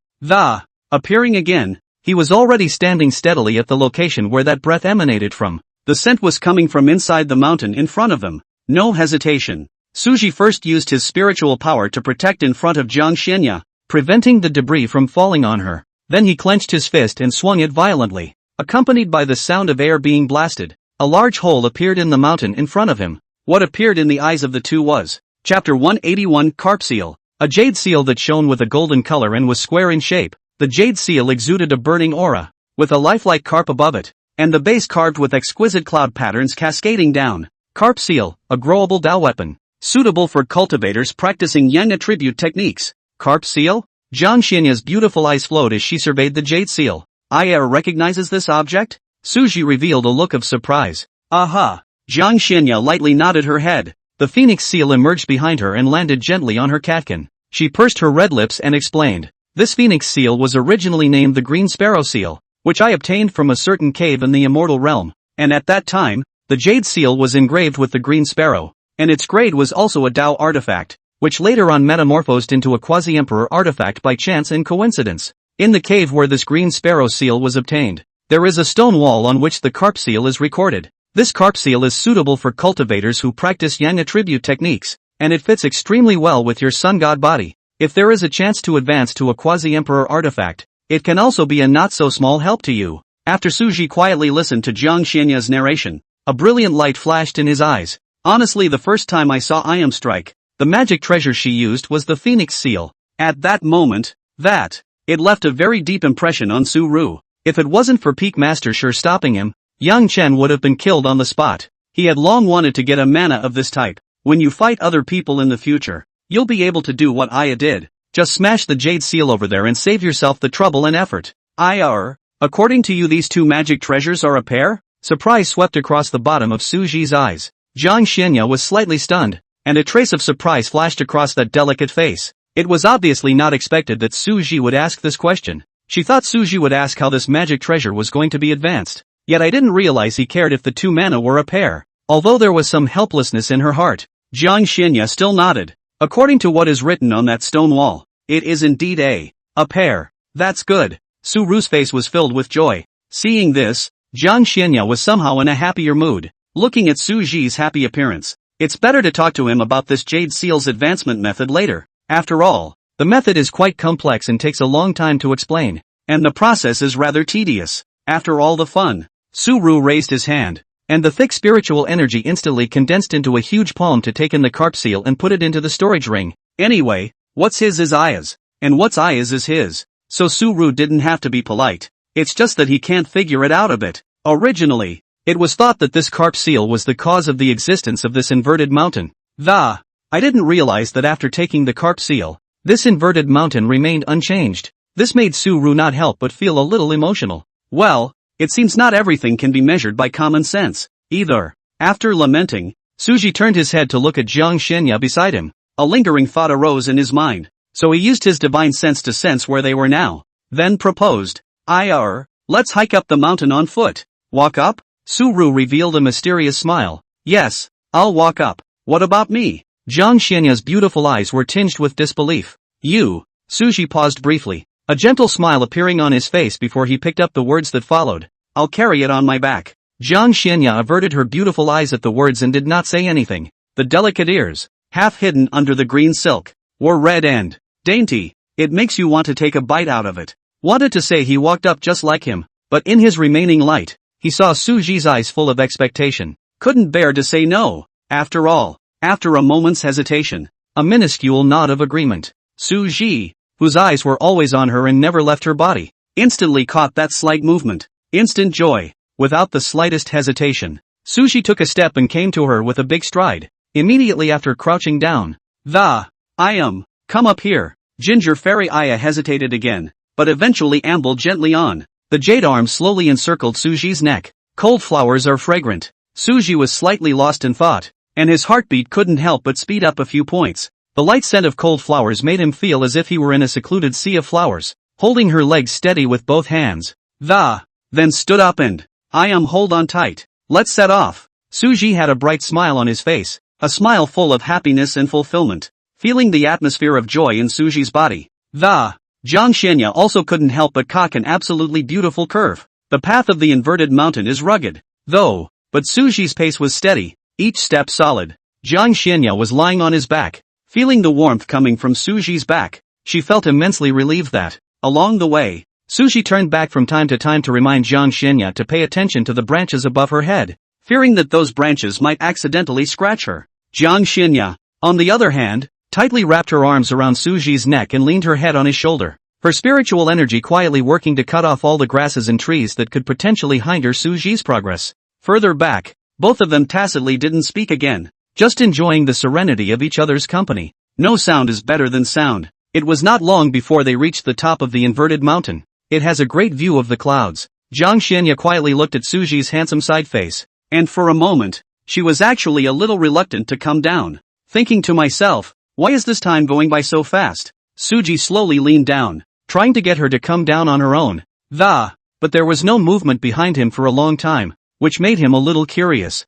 Appearing again, he was already standing steadily at the location where that breath emanated from. The scent was coming from inside the mountain in front of them. No hesitation. Suji first used his spiritual power to protect in front of Jiang Xianya, preventing the debris from falling on her. Then he clenched his fist and swung it violently. Accompanied by the sound of air being blasted, a large hole appeared in the mountain in front of him. What appeared in the eyes of the two was Chapter 181 Carp Seal. A jade seal that shone with a golden color and was square in shape. The jade seal exuded a burning aura, with a lifelike carp above it, and the base carved with exquisite cloud patterns cascading down. Carp seal, a growable Dao weapon, suitable for cultivators practicing yang attribute techniques. Carp seal? Jiang Xianya's beautiful eyes flowed as she surveyed the jade seal. Aya recognizes this object? Suji revealed a look of surprise. Aha! Jiang Xianya lightly nodded her head. The phoenix seal emerged behind her and landed gently on her catkin. She pursed her red lips and explained. This phoenix seal was originally named the green sparrow seal, which I obtained from a certain cave in the immortal realm, and at that time, the jade seal was engraved with the green sparrow, and its grade was also a Dao artifact, which later on metamorphosed into a quasi-emperor artifact by chance and coincidence. In the cave where this green sparrow seal was obtained, there is a stone wall on which the carp seal is recorded. This carp seal is suitable for cultivators who practice yang attribute techniques, and it fits extremely well with your sun god body. If there is a chance to advance to a quasi-emperor artifact, it can also be a not-so-small help to you. After Suji quietly listened to Jiang Xianya's narration, a brilliant light flashed in his eyes. Honestly, the first time I saw Ayam strike, the magic treasure she used was the phoenix seal. At that moment, it left a very deep impression on Su Ru. If it wasn't for Peak Master Sure stopping him, Yang Chen would have been killed on the spot. He had long wanted to get a mana of this type. When you fight other people in the future, you'll be able to do what Aya did. Just smash the jade seal over there and save yourself the trouble and effort. According to you, these two magic treasures are a pair? Surprise swept across the bottom of Suji's eyes. Jiang Xianya was slightly stunned, and a trace of surprise flashed across that delicate face. It was obviously not expected that Suji would ask this question. She thought Suji would ask how this magic treasure was going to be advanced. Yet I didn't realize he cared if the two mana were a pair. Although there was some helplessness in her heart, Jiang Xianya still nodded. According to what is written on that stone wall, it is indeed a pair. That's good. Su Ru's face was filled with joy. Seeing this, Jiang Xianya was somehow in a happier mood. Looking at Su Ji's happy appearance, it's better to talk to him about this jade seal's advancement method later. After all, the method is quite complex and takes a long time to explain, and the process is rather tedious. After all the fun, Su Ru raised his hand, and the thick spiritual energy instantly condensed into a huge palm to take in the carp seal and put it into the storage ring. Anyway, what's his is Aya's, and what's Aya's is his. So Su Ru didn't have to be polite. It's just that he can't figure it out a bit. Originally, it was thought that this carp seal was the cause of the existence of this inverted mountain. I didn't realize that after taking the carp seal, this inverted mountain remained unchanged. This made Su Ru not help but feel a little emotional. Well, it seems not everything can be measured by common sense, either. After lamenting, Suji turned his head to look at Jiang Xianya beside him. A lingering thought arose in his mind, so he used his divine sense to sense where they were now. Then proposed, let's hike up the mountain on foot. Walk up? Su Ru revealed a mysterious smile. Yes, I'll walk up. What about me? Jiang Xianya's beautiful eyes were tinged with disbelief. You? Suji paused briefly, a gentle smile appearing on his face before he picked up the words that followed. I'll carry it on my back. Jiang Xianya averted her beautiful eyes at the words and did not say anything. The delicate ears, half hidden under the green silk, were red and dainty. It makes you want to take a bite out of it. Wanted to say he walked up just like him, but in his remaining light, he saw Suji's eyes full of expectation. Couldn't bear to say no. After all, after a moment's hesitation, a minuscule nod of agreement, Suji, whose eyes were always on her and never left her body, instantly caught that slight movement. Instant joy. Without the slightest hesitation, Suji took a step and came to her with a big stride. Immediately after crouching down, come up here. Ginger Fairy Aya hesitated again, but eventually ambled gently on. The jade arm slowly encircled Suji's neck. Cold flowers are fragrant. Suji was slightly lost in thought, and his heartbeat couldn't help but speed up a few points. The light scent of cold flowers made him feel as if he were in a secluded sea of flowers. holding her legs steady with both hands. Then stood up and, hold on tight. Let's set off. Suji had a bright smile on his face, a smile full of happiness and fulfillment. Feeling the atmosphere of joy in Suji's body, Jiang Xianya also couldn't help but cock an absolutely beautiful curve. The path of the inverted mountain is rugged, though, but Suji's pace was steady, each step solid. Jiang Xianya was lying on his back, feeling the warmth coming from Suji's back. She felt immensely relieved that, along the way, Suji turned back from time to time to remind Jiang Xianya to pay attention to the branches above her head, fearing that those branches might accidentally scratch her. Jiang Xianya, on the other hand, tightly wrapped her arms around Suji's neck and leaned her head on his shoulder, her spiritual energy quietly working to cut off all the grasses and trees that could potentially hinder Suji's progress. Further back, both of them tacitly didn't speak again, just enjoying the serenity of each other's company. No sound is better than sound. It was not long before they reached the top of the inverted mountain. It has a great view of the clouds. Jiang Xianya quietly looked at Suji's handsome side face, and for a moment, she was actually a little reluctant to come down. Thinking to myself, why is this time going by so fast? Suji slowly leaned down, trying to get her to come down on her own. But there was no movement behind him for a long time, which made him a little curious.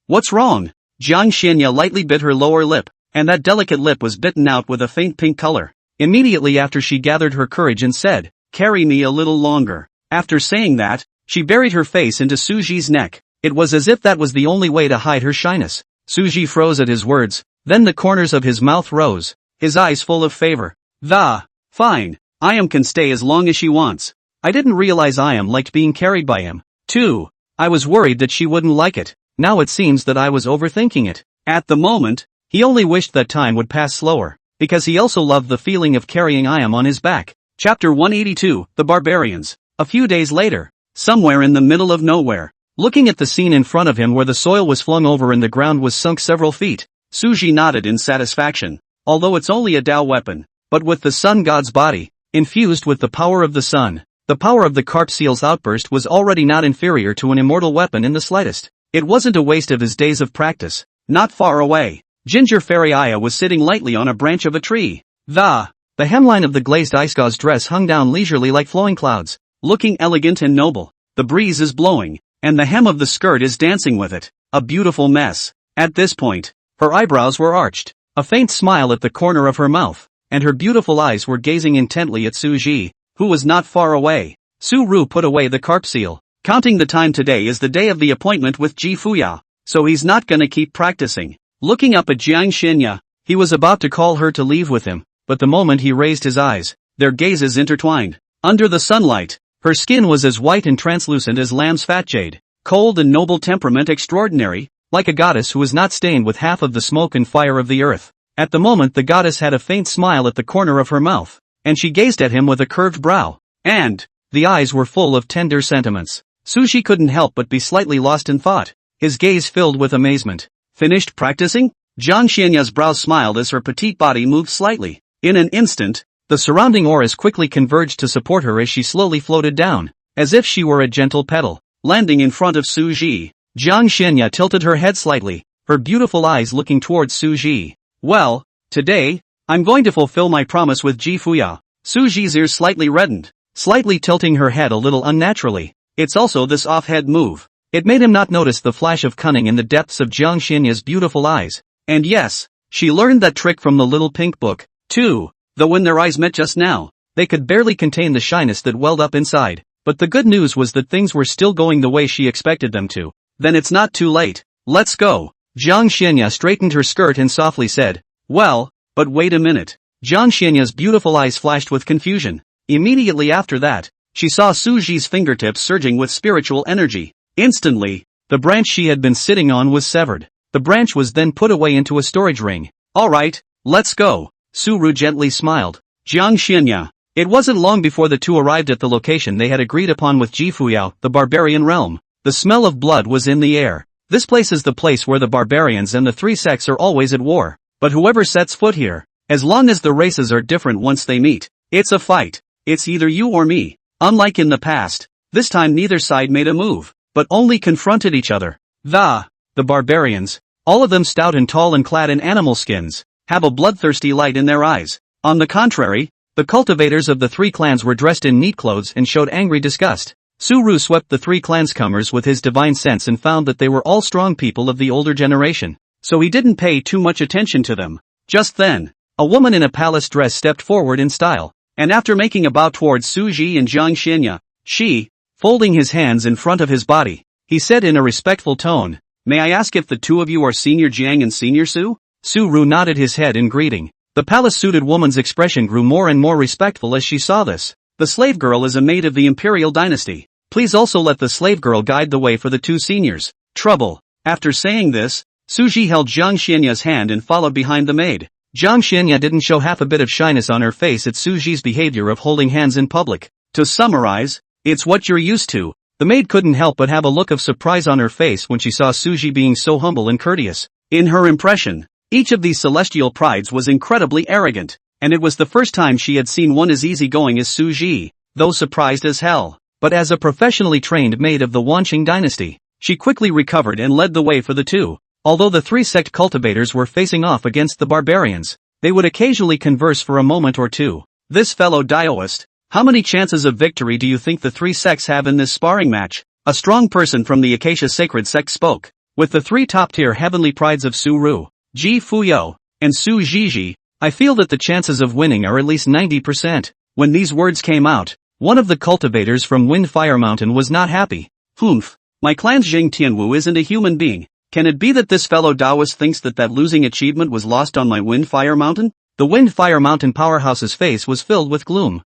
What's wrong? Jiang Xianya lightly bit her lower lip, and that delicate lip was bitten out with a faint pink color. Immediately after she gathered her courage and said, "Carry me a little longer." After saying that, she buried her face into Suji's neck. It was as if that was the only way to hide her shyness. Suji froze at his words, then the corners of his mouth rose, his eyes full of favor. Fine, can stay as long as she wants. I didn't realize liked being carried by him, too. I was worried that she wouldn't like it. Now it seems that I was overthinking it. At the moment, he only wished that time would pass slower, because he also loved the feeling of carrying on his back. Chapter 182, The Barbarians. A few days later, somewhere in the middle of nowhere, looking at the scene in front of him where the soil was flung over and the ground was sunk several feet, Suji nodded in satisfaction. Although it's only a Dao weapon, but with the sun god's body, infused with the power of the sun, the power of the carp seal's outburst was already not inferior to an immortal weapon in the slightest. It wasn't a waste of his days of practice. Not far away, Ginger Fairy Aya was sitting lightly on a branch of a tree. The hemline of the glazed ice gauze dress hung down leisurely like flowing clouds, looking elegant and noble. The breeze is blowing, and the hem of the skirt is dancing with it. A beautiful mess. At this point, her eyebrows were arched, a faint smile at the corner of her mouth, and her beautiful eyes were gazing intently at Suji, who was not far away. Su Ru put away the carp seal. Counting the time, today is the day of the appointment with Ji Fuya, so he's not gonna keep practicing. Looking up at Jiang Xianya, he was about to call her to leave with him, but the moment he raised his eyes, their gazes intertwined. Under the sunlight, her skin was as white and translucent as lamb's fat jade, cold and noble temperament extraordinary, like a goddess who is not stained with half of the smoke and fire of the earth. At the moment the goddess had a faint smile at the corner of her mouth, and she gazed at him with a curved brow, and the eyes were full of tender sentiments. Suji couldn't help but be slightly lost in thought, his gaze filled with amazement. Finished practicing? Jiang Xianya's brows smiled as her petite body moved slightly. In an instant, the surrounding auras quickly converged to support her as she slowly floated down, as if she were a gentle petal, landing in front of Suji. Jiang Xianya tilted her head slightly, her beautiful eyes looking towards Suji. Well, today, I'm going to fulfill my promise with Ji Fuya. Suji's ears slightly reddened, slightly tilting her head a little unnaturally. It's also this off-head move. It made him not notice the flash of cunning in the depths of Jiang Xianya's beautiful eyes. And yes, she learned that trick from the little pink book, too, though when their eyes met just now, they could barely contain the shyness that welled up inside. But the good news was that things were still going the way she expected them to. Then it's not too late. Let's go. Jiang Xianya straightened her skirt and softly said, "Well, but wait a minute." Jiang Xianya's beautiful eyes flashed with confusion. Immediately after that, she saw Suji's fingertips surging with spiritual energy. Instantly, the branch she had been sitting on was severed. The branch was then put away into a storage ring. "Alright, let's go." Su-Ru gently smiled. Jiang Xianya. It wasn't long before the two arrived at the location they had agreed upon with Ji Fuyao, the barbarian realm. The smell of blood was in the air. This place is the place where the barbarians and the three sects are always at war. But whoever sets foot here, as long as the races are different once they meet, it's a fight. It's either you or me. Unlike in the past, this time neither side made a move, but only confronted each other. The barbarians, all of them stout and tall and clad in animal skins, have a bloodthirsty light in their eyes. On the contrary, The cultivators of the three clans were dressed in neat clothes and showed angry disgust. Su-ru swept the three clanscomers with his divine sense and found that they were all strong people of the older generation, so he didn't pay too much attention to them. Just then, a woman in a palace dress stepped forward in style, and after making a bow towards Su-ji and Jiang Xinya, folding his hands in front of his body, he said in a respectful tone, "May I ask if the two of you are Senior Jiang and Senior Su?" Su-ru nodded his head in greeting. The palace-suited woman's expression grew more and more respectful as she saw this. The slave girl is a maid of the imperial dynasty. Please also let the slave girl guide the way for the two seniors. Trouble. After saying this, Su-ji held Jiang Xinya's hand and followed behind the maid. Jiang Xinya didn't show half a bit of shyness on her face at Su-ji's behavior of holding hands in public. To summarize, it's what you're used to. The maid couldn't help but have a look of surprise on her face when she saw Su-ji being so humble and courteous. In her impression, each of these celestial prides was incredibly arrogant, and it was the first time she had seen one as easygoing as Su-ji, though surprised as hell. But as a professionally trained maid of the Wanqing dynasty, she quickly recovered and led the way for the two. Although the three sect cultivators were facing off against the barbarians, they would occasionally converse for a moment or two. "This fellow Daoist, how many chances of victory do you think the three sects have in this sparring match?" A strong person from the Acacia Sacred Sect spoke. With the three top-tier heavenly prides of Su-ru, Ji Fuyo, and Su Jiji, I feel that the chances of winning are at least 90%. When these words came out, one of the cultivators from Windfire Mountain was not happy. "Humph, my clan's Jing Tianwu isn't a human being. Can it be that this fellow Taoist thinks that losing achievement was lost on my Windfire Mountain?" The Windfire Mountain powerhouse's face was filled with gloom.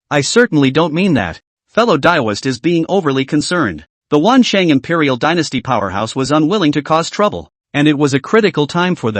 I certainly don't mean that. Fellow Taoist is being overly concerned. The Wansheng Imperial Dynasty powerhouse was unwilling to cause trouble, and it was a critical time for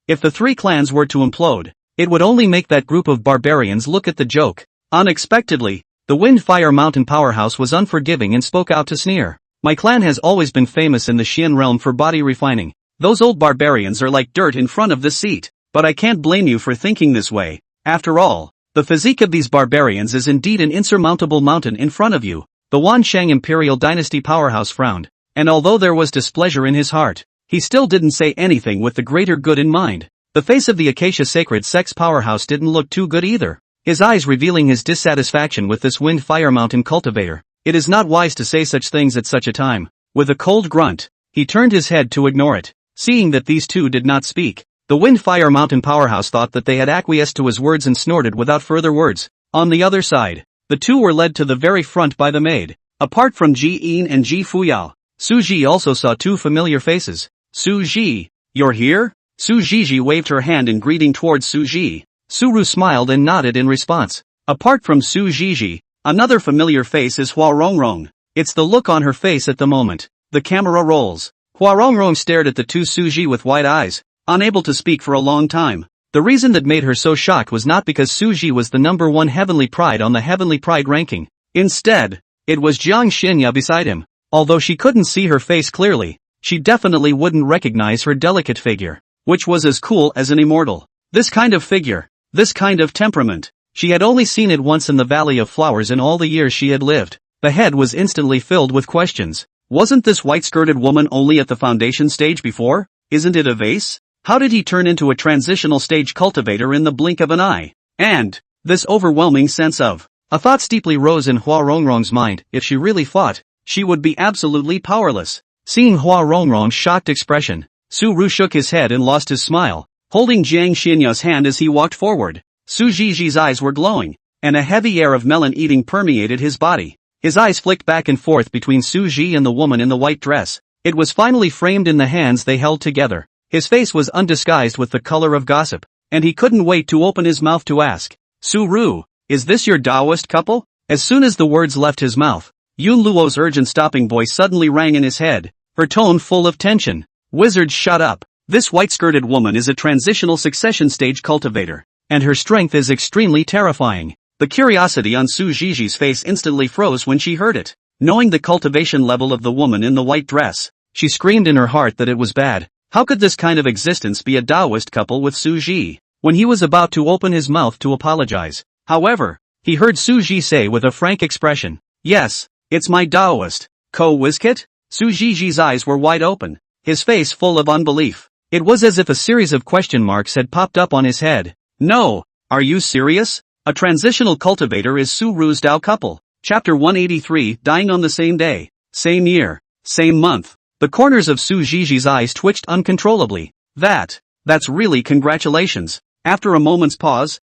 if the three clans were to implode, it would only make that group of barbarians look at the joke. Unexpectedly, the Windfire Mountain powerhouse was unforgiving and spoke out to sneer. "My clan has always been famous in the Xian realm for body refining. Those old barbarians are like dirt in front of the seat, but I can't blame you for thinking this way. After all, the physique of these barbarians is indeed an insurmountable mountain in front of you." The Wansheng Imperial Dynasty powerhouse frowned, and although there was displeasure in his heart, he still didn't say anything with the greater good in mind. The face of the Acacia Sacred Sect's powerhouse didn't look too good either, his eyes revealing his dissatisfaction with this Windfire Mountain cultivator. "It is not wise to say such things at such a time." With a cold grunt, he turned his head to ignore it. Seeing that these two did not speak, the Windfire Mountain powerhouse thought that they had acquiesced to his words and snorted without further words. On the other side, the two were led to the very front by the maid. Apart from Ji Yin and Ji Fuyao, Su Ji also saw two familiar faces. "Su Ji, you're here?" Su Jiji waved her hand in greeting towards Su Ji. Su-ru smiled and nodded in response. Apart from Su Jiji, another familiar face is Hua Rongrong. It's the look on her face at the moment. The camera rolls. Hua Rongrong stared at the two Su Ji with wide eyes, unable to speak for a long time. The reason that made her so shocked was not because Su Ji was the number one heavenly pride on the heavenly pride ranking. Instead, it was Jiang Xinya beside him. Although she couldn't see her face clearly, she definitely wouldn't recognize her delicate figure, which was as cool as an immortal. This kind of figure, this kind of temperament, she had only seen it once in the Valley of Flowers in all the years she had lived. The head was instantly filled with questions. Wasn't this white-skirted woman only at the foundation stage before? Isn't it a vase? How did he turn into a transitional stage cultivator in the blink of an eye? And this overwhelming sense of a thought steeply rose in Hua Rongrong's mind. If she really fought, she would be absolutely powerless. Seeing Hua Rongrong's shocked expression, Su-ru shook his head and lost his smile, holding Jiang Xinya's hand as he walked forward. Su Jiji's eyes were glowing, and a heavy air of melon eating permeated his body. His eyes flicked back and forth between Su Ji and the woman in the white dress. It was finally framed in the hands they held together. His face was undisguised with the color of gossip, and he couldn't wait to open his mouth to ask, "Su-ru, is this your Taoist couple?" As soon as the words left his mouth, Yun Luo's urgent stopping voice suddenly rang in his head, her tone full of tension. "Wizards, shut up. This white-skirted woman is a transitional succession stage cultivator, and her strength is extremely terrifying." The curiosity on Su Jiji's face instantly froze when she heard it. Knowing the cultivation level of the woman in the white dress, she screamed in her heart that it was bad. How could this kind of existence be a Taoist couple with Su Ji? When he was about to open his mouth to apologize, however, he heard Su Ji say with a frank expression, "Yes, it's my Taoist co-Wizkit?" Su Jiji's eyes were wide open, his face full of unbelief. It was as if a series of question marks had popped up on his head. "No, are you serious?" A transitional cultivator is Su Ru's Dao couple. Chapter 183, dying on the same day, same year, same month. The corners of Su Jiji's eyes twitched uncontrollably. That's really congratulations. After a moment's pause,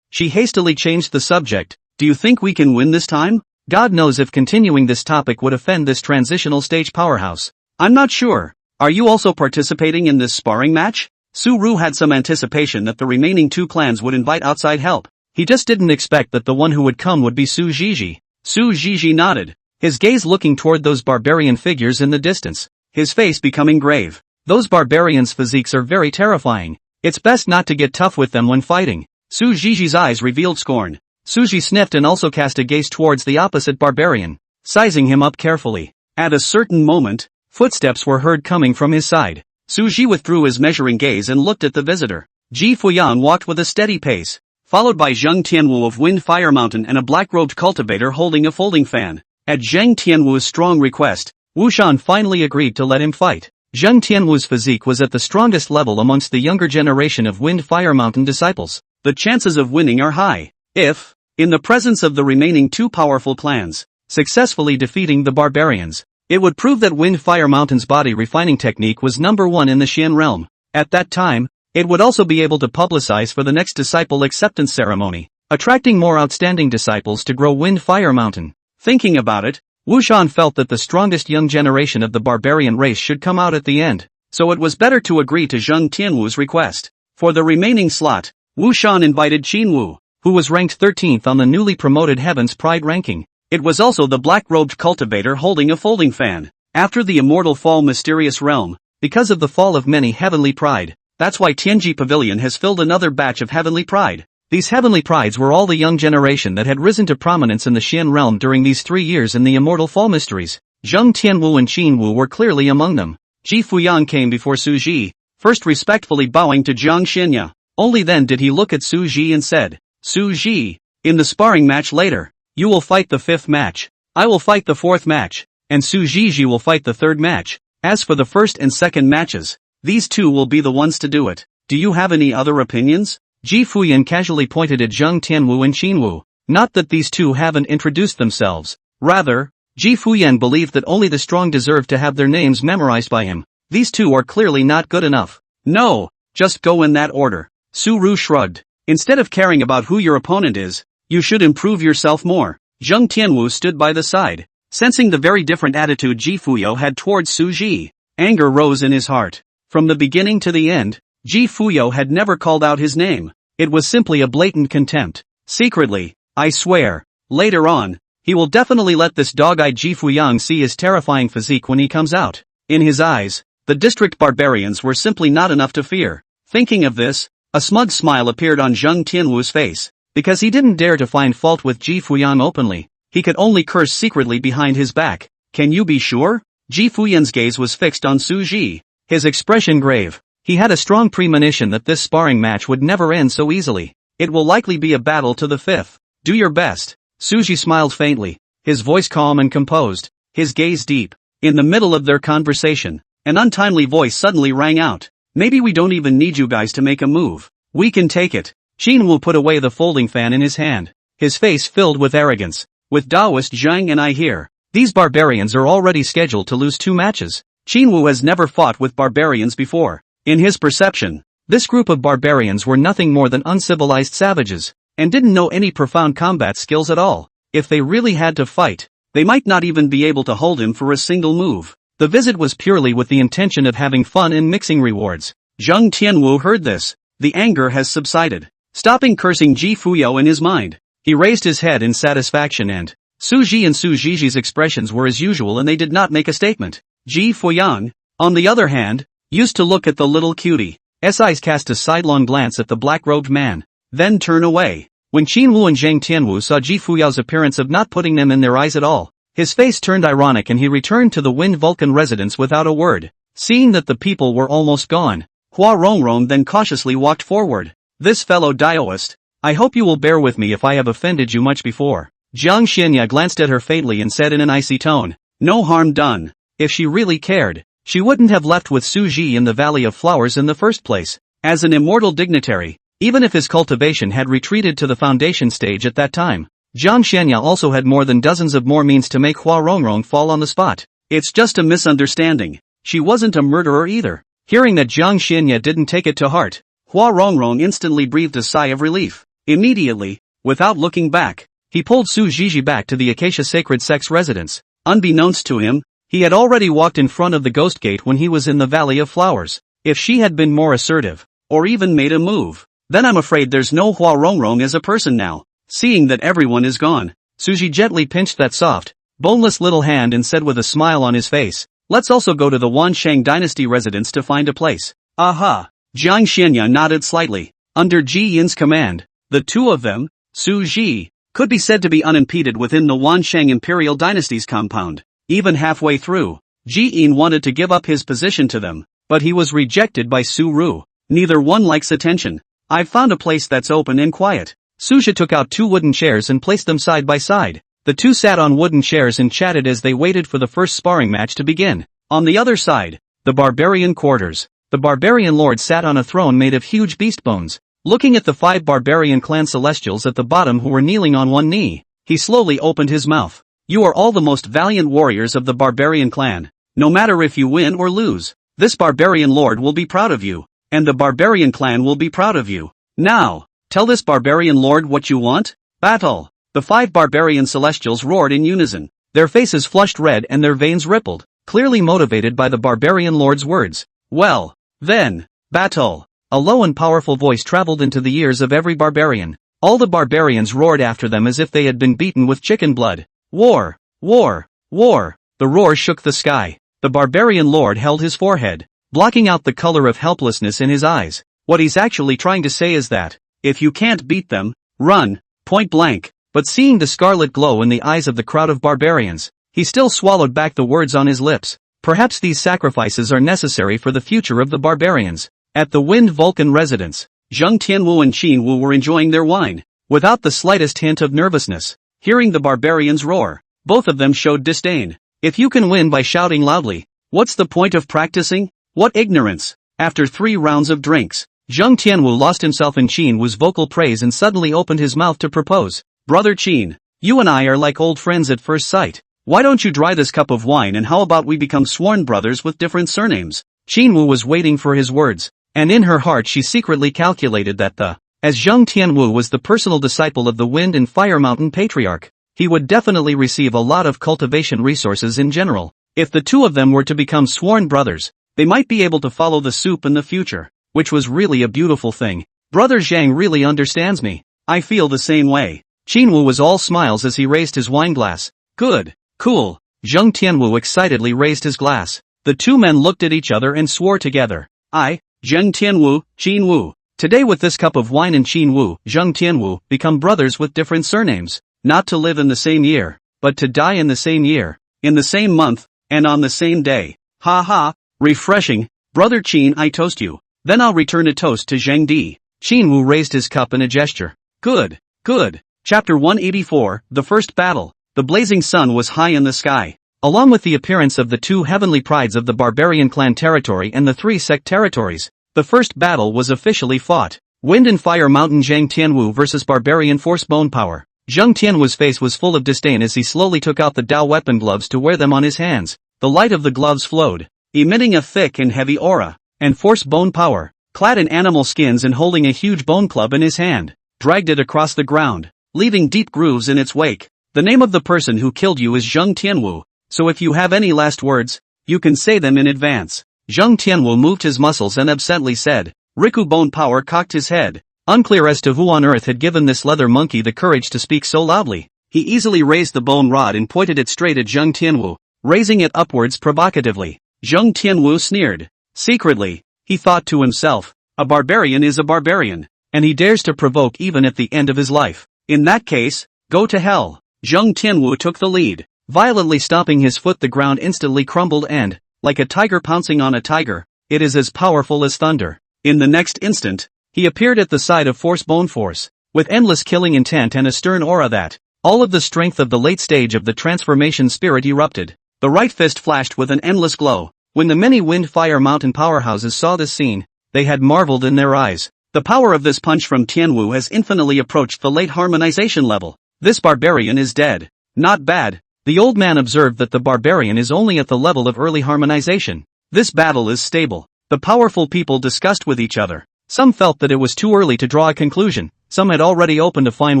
she hastily changed the subject. Do you think we can win this time? God knows if continuing this topic would offend this transitional stage powerhouse. I'm not sure. Are you also participating in this sparring match? Su Ru had some anticipation that the remaining two clans would invite outside help. He just didn't expect that the one who would come would be Su Jiji. Su Jiji nodded, his gaze looking toward those barbarian figures in the distance, his face becoming grave. Those barbarians' physiques are very terrifying. It's best not to get tough with them when fighting. Su Jiji's eyes revealed scorn. Suji sniffed and also cast a gaze towards the opposite barbarian, sizing him up carefully. At a certain moment, footsteps were heard coming from his side. Suji withdrew his measuring gaze and looked at the visitor. Ji Fuyang walked with a steady pace, followed by Zheng Tianwu of Wind Fire Mountain and a black-robed cultivator holding a folding fan. At Zheng Tianwu's strong request, Wu Shan finally agreed to let him fight. Zheng Tianwu's physique was at the strongest level amongst the younger generation of Wind Fire Mountain disciples. The chances of winning are high. If, in the presence of the remaining two powerful clans, successfully defeating the barbarians, it would prove that Wind Fire Mountain's body refining technique was #1 in the Xian realm. At that time, it would also be able to publicize for the next disciple acceptance ceremony, attracting more outstanding disciples to grow Wind Fire Mountain. Thinking about it, Wu Shan felt that the strongest young generation of the barbarian race should come out at the end, so it was better to agree to Zheng Tianwu's request. For the remaining slot, Wu Shan invited Qin Wu, who was ranked 13th on the newly promoted Heaven's Pride ranking. It was also the black-robed cultivator holding a folding fan. After the immortal fall mysterious realm, because of the fall of many heavenly pride, that's why Tianji Pavilion has filled another batch of heavenly pride. These heavenly prides were all the young generation that had risen to prominence in the Xian realm during these 3 years in the immortal fall mysteries. Zheng Tianwu and Qin Wu were clearly among them. Ji Fuyang came before Su Ji, first respectfully bowing to Jiang Xinya. Only then did he look at Su Ji and said, Su Ji, in the sparring match later, you will fight the 5th match. I will fight the 4th match, and Su Jiji will fight the 3rd match. As for the 1st and 2nd matches, these two will be the ones to do it. Do you have any other opinions? Ji Fuyan casually pointed at Zheng Tianwu and Qin Wu. Not that these two haven't introduced themselves. Rather, Ji Fuyan believed that only the strong deserve to have their names memorized by him. These two are clearly not good enough. No, just go in that order. Su Ru shrugged. Instead of caring about who your opponent is, you should improve yourself more. Zheng Tianwu stood by the side, sensing the very different attitude Ji Fuyo had towards Su Ji. Anger rose in his heart. From the beginning to the end, Ji Fuyo had never called out his name. It was simply a blatant contempt. Secretly, I swear, later on, he will definitely let this dog-eyed Ji Fuyang see his terrifying physique when he comes out. In his eyes, the district barbarians were simply not enough to fear. Thinking of this, a smug smile appeared on Zheng Tianwu's face. Because he didn't dare to find fault with Ji Fuyang openly, he could only curse secretly behind his back. Can you be sure? Ji Fuyan's gaze was fixed on Su Ji, his expression grave. He had a strong premonition that this sparring match would never end so easily. It will likely be a battle to the 5th. Do your best. Su Ji smiled faintly, his voice calm and composed, his gaze deep. In the middle of their conversation, an untimely voice suddenly rang out. Maybe we don't even need you guys to make a move. We can take it. Qin Wu put away the folding fan in his hand, his face filled with arrogance. With Taoist Zhang and I here, these barbarians are already scheduled to lose 2 matches. Qin Wu has never fought with barbarians before. In his perception, this group of barbarians were nothing more than uncivilized savages, and didn't know any profound combat skills at all. If they really had to fight, they might not even be able to hold him for a single move. The visit was purely with the intention of having fun and mixing rewards. Zheng Tianwu heard this. The anger has subsided. Stopping cursing Ji Fuyo in his mind, he raised his head in satisfaction and Su Ji and Su Jiji's expressions were as usual and they did not make a statement. Ji Fuyang, on the other hand, used to look at the little cutie. His eyes cast a sidelong glance at the black-robed man, then turn away. When Qin Wu and Zheng Tianwu saw Ji Fuyao's appearance of not putting them in their eyes at all, his face turned ironic and he returned to the Wind Vulcan residence without a word. Seeing that the people were almost gone, Hua Rongrong then cautiously walked forward. This fellow Daoist, I hope you will bear with me if I have offended you much before. Jiang Xinya glanced at her faintly and said in an icy tone, no harm done. If she really cared, she wouldn't have left with Su Ji in the Valley of Flowers in the first place. As an immortal dignitary, even if his cultivation had retreated to the foundation stage at that time. Jiang Xianya also had more than dozens of more means to make Hua Rongrong fall on the spot. It's just a misunderstanding. She wasn't a murderer either. Hearing that Jiang Xianya didn't take it to heart, Hua Rongrong instantly breathed a sigh of relief. Immediately, without looking back, he pulled Su Zhizhi back to the Acacia Sacred Sex residence. Unbeknownst to him, he had already walked in front of the Ghost Gate when he was in the Valley of Flowers. If she had been more assertive, or even made a move, then I'm afraid there's no Hua Rongrong as a person now. Seeing that everyone is gone, Suji gently pinched that soft, boneless little hand and said with a smile on his face, let's also go to the Wansheng dynasty residence to find a place. Aha! Jiang Xianya nodded slightly. Under Ji Yin's command, the two of them, Su Ji, could be said to be unimpeded within the Wansheng imperial dynasty's compound. Even halfway through, Ji Yin wanted to give up his position to them, but he was rejected by Su Ru. Neither one likes attention. I've found a place that's open and quiet. Suja took out 2 wooden chairs and placed them side by side. The two sat on wooden chairs and chatted as they waited for the first sparring match to begin. On the other side, the barbarian quarters. The barbarian lord sat on a throne made of huge beast bones. Looking at the 5 barbarian clan celestials at the bottom who were kneeling on one knee, he slowly opened his mouth. You are all the most valiant warriors of the barbarian clan. No matter if you win or lose, this barbarian lord will be proud of you, and the barbarian clan will be proud of you. Now, tell this barbarian lord what you want? Battle! The 5 barbarian celestials roared in unison. Their faces flushed red and their veins rippled, clearly motivated by the barbarian lord's words. Well, then, battle! A low and powerful voice traveled into the ears of every barbarian. All the barbarians roared after them as if they had been beaten with chicken blood. War! War! War! The roar shook the sky. The barbarian lord held his forehead, blocking out the color of helplessness in his eyes. What he's actually trying to say is that, if you can't beat them, run, point blank. But seeing the scarlet glow in the eyes of the crowd of barbarians, he still swallowed back the words on his lips. Perhaps these sacrifices are necessary for the future of the barbarians. At the Wind Vulcan residence, Zheng Tianwu and Qin Wu were enjoying their wine, without the slightest hint of nervousness. Hearing the barbarians roar, both of them showed disdain. If you can win by shouting loudly, what's the point of practicing? What ignorance! After 3 rounds of drinks, Zheng Tianwu lost himself in Qin Wu's vocal praise and suddenly opened his mouth to propose. Brother Qin, you and I are like old friends at first sight. Why don't you dry this cup of wine and how about we become sworn brothers with different surnames? Qin Wu was waiting for his words, and in her heart she secretly calculated that as Zheng Tianwu was the personal disciple of the Wind and Fire Mountain Patriarch, he would definitely receive a lot of cultivation resources in general. If the two of them were to become sworn brothers, they might be able to follow the soup in the future, which was really a beautiful thing. Brother Zhang really understands me. I feel the same way. Qin Wu was all smiles as he raised his wine glass. Good. Cool. Zheng Tianwu excitedly raised his glass. The two men looked at each other and swore together. I, Zheng Tianwu, Qin Wu, today with this cup of wine and Qin Wu, Zheng Tianwu, become brothers with different surnames. Not to live in the same year, but to die in the same year, in the same month, and on the same day. Ha ha. Refreshing. Brother Qin, I toast you. Then I'll return a toast to Zheng Di. Qin Wu raised his cup in a gesture. Good. Good. Chapter 184, The First Battle. The blazing sun was high in the sky. Along with the appearance of the 2 heavenly prides of the barbarian clan territory and the 3 sect territories, the first battle was officially fought. Wind and Fire Mountain Zheng Tianwu versus Barbarian Force Bone Power. Zheng Tianwu's face was full of disdain as he slowly took out the Dao weapon gloves to wear them on his hands. The light of the gloves flowed, emitting a thick and heavy aura, and Force Bone Power, clad in animal skins and holding a huge bone club in his hand, dragged it across the ground, leaving deep grooves in its wake. The name of the person who killed you is Zheng Tianwu, so if you have any last words, you can say them in advance. Zheng Tianwu moved his muscles and absently said. Riku Bone Power cocked his head, unclear as to who on earth had given this leather monkey the courage to speak so loudly. He easily raised the bone rod and pointed it straight at Zheng Tianwu, raising it upwards provocatively. Zheng Tianwu sneered. Secretly, he thought to himself, a barbarian is a barbarian, and he dares to provoke even at the end of his life. In that case, go to hell. Zheng Tianwu took the lead. Violently stomping his foot, the ground instantly crumbled and, like a tiger pouncing on a tiger, it is as powerful as thunder. In the next instant, he appeared at the side of Force Bone Force, with endless killing intent and a stern aura that, all of the strength of the late stage of the transformation spirit erupted. The right fist flashed with an endless glow. When the many Wind Fire Mountain powerhouses saw this scene, they had marveled in their eyes. The power of this punch from Tianwu has infinitely approached the late harmonization level. This barbarian is dead. Not bad. The old man observed that the barbarian is only at the level of early harmonization. This battle is stable. The powerful people discussed with each other. Some felt that it was too early to draw a conclusion. Some had already opened a fine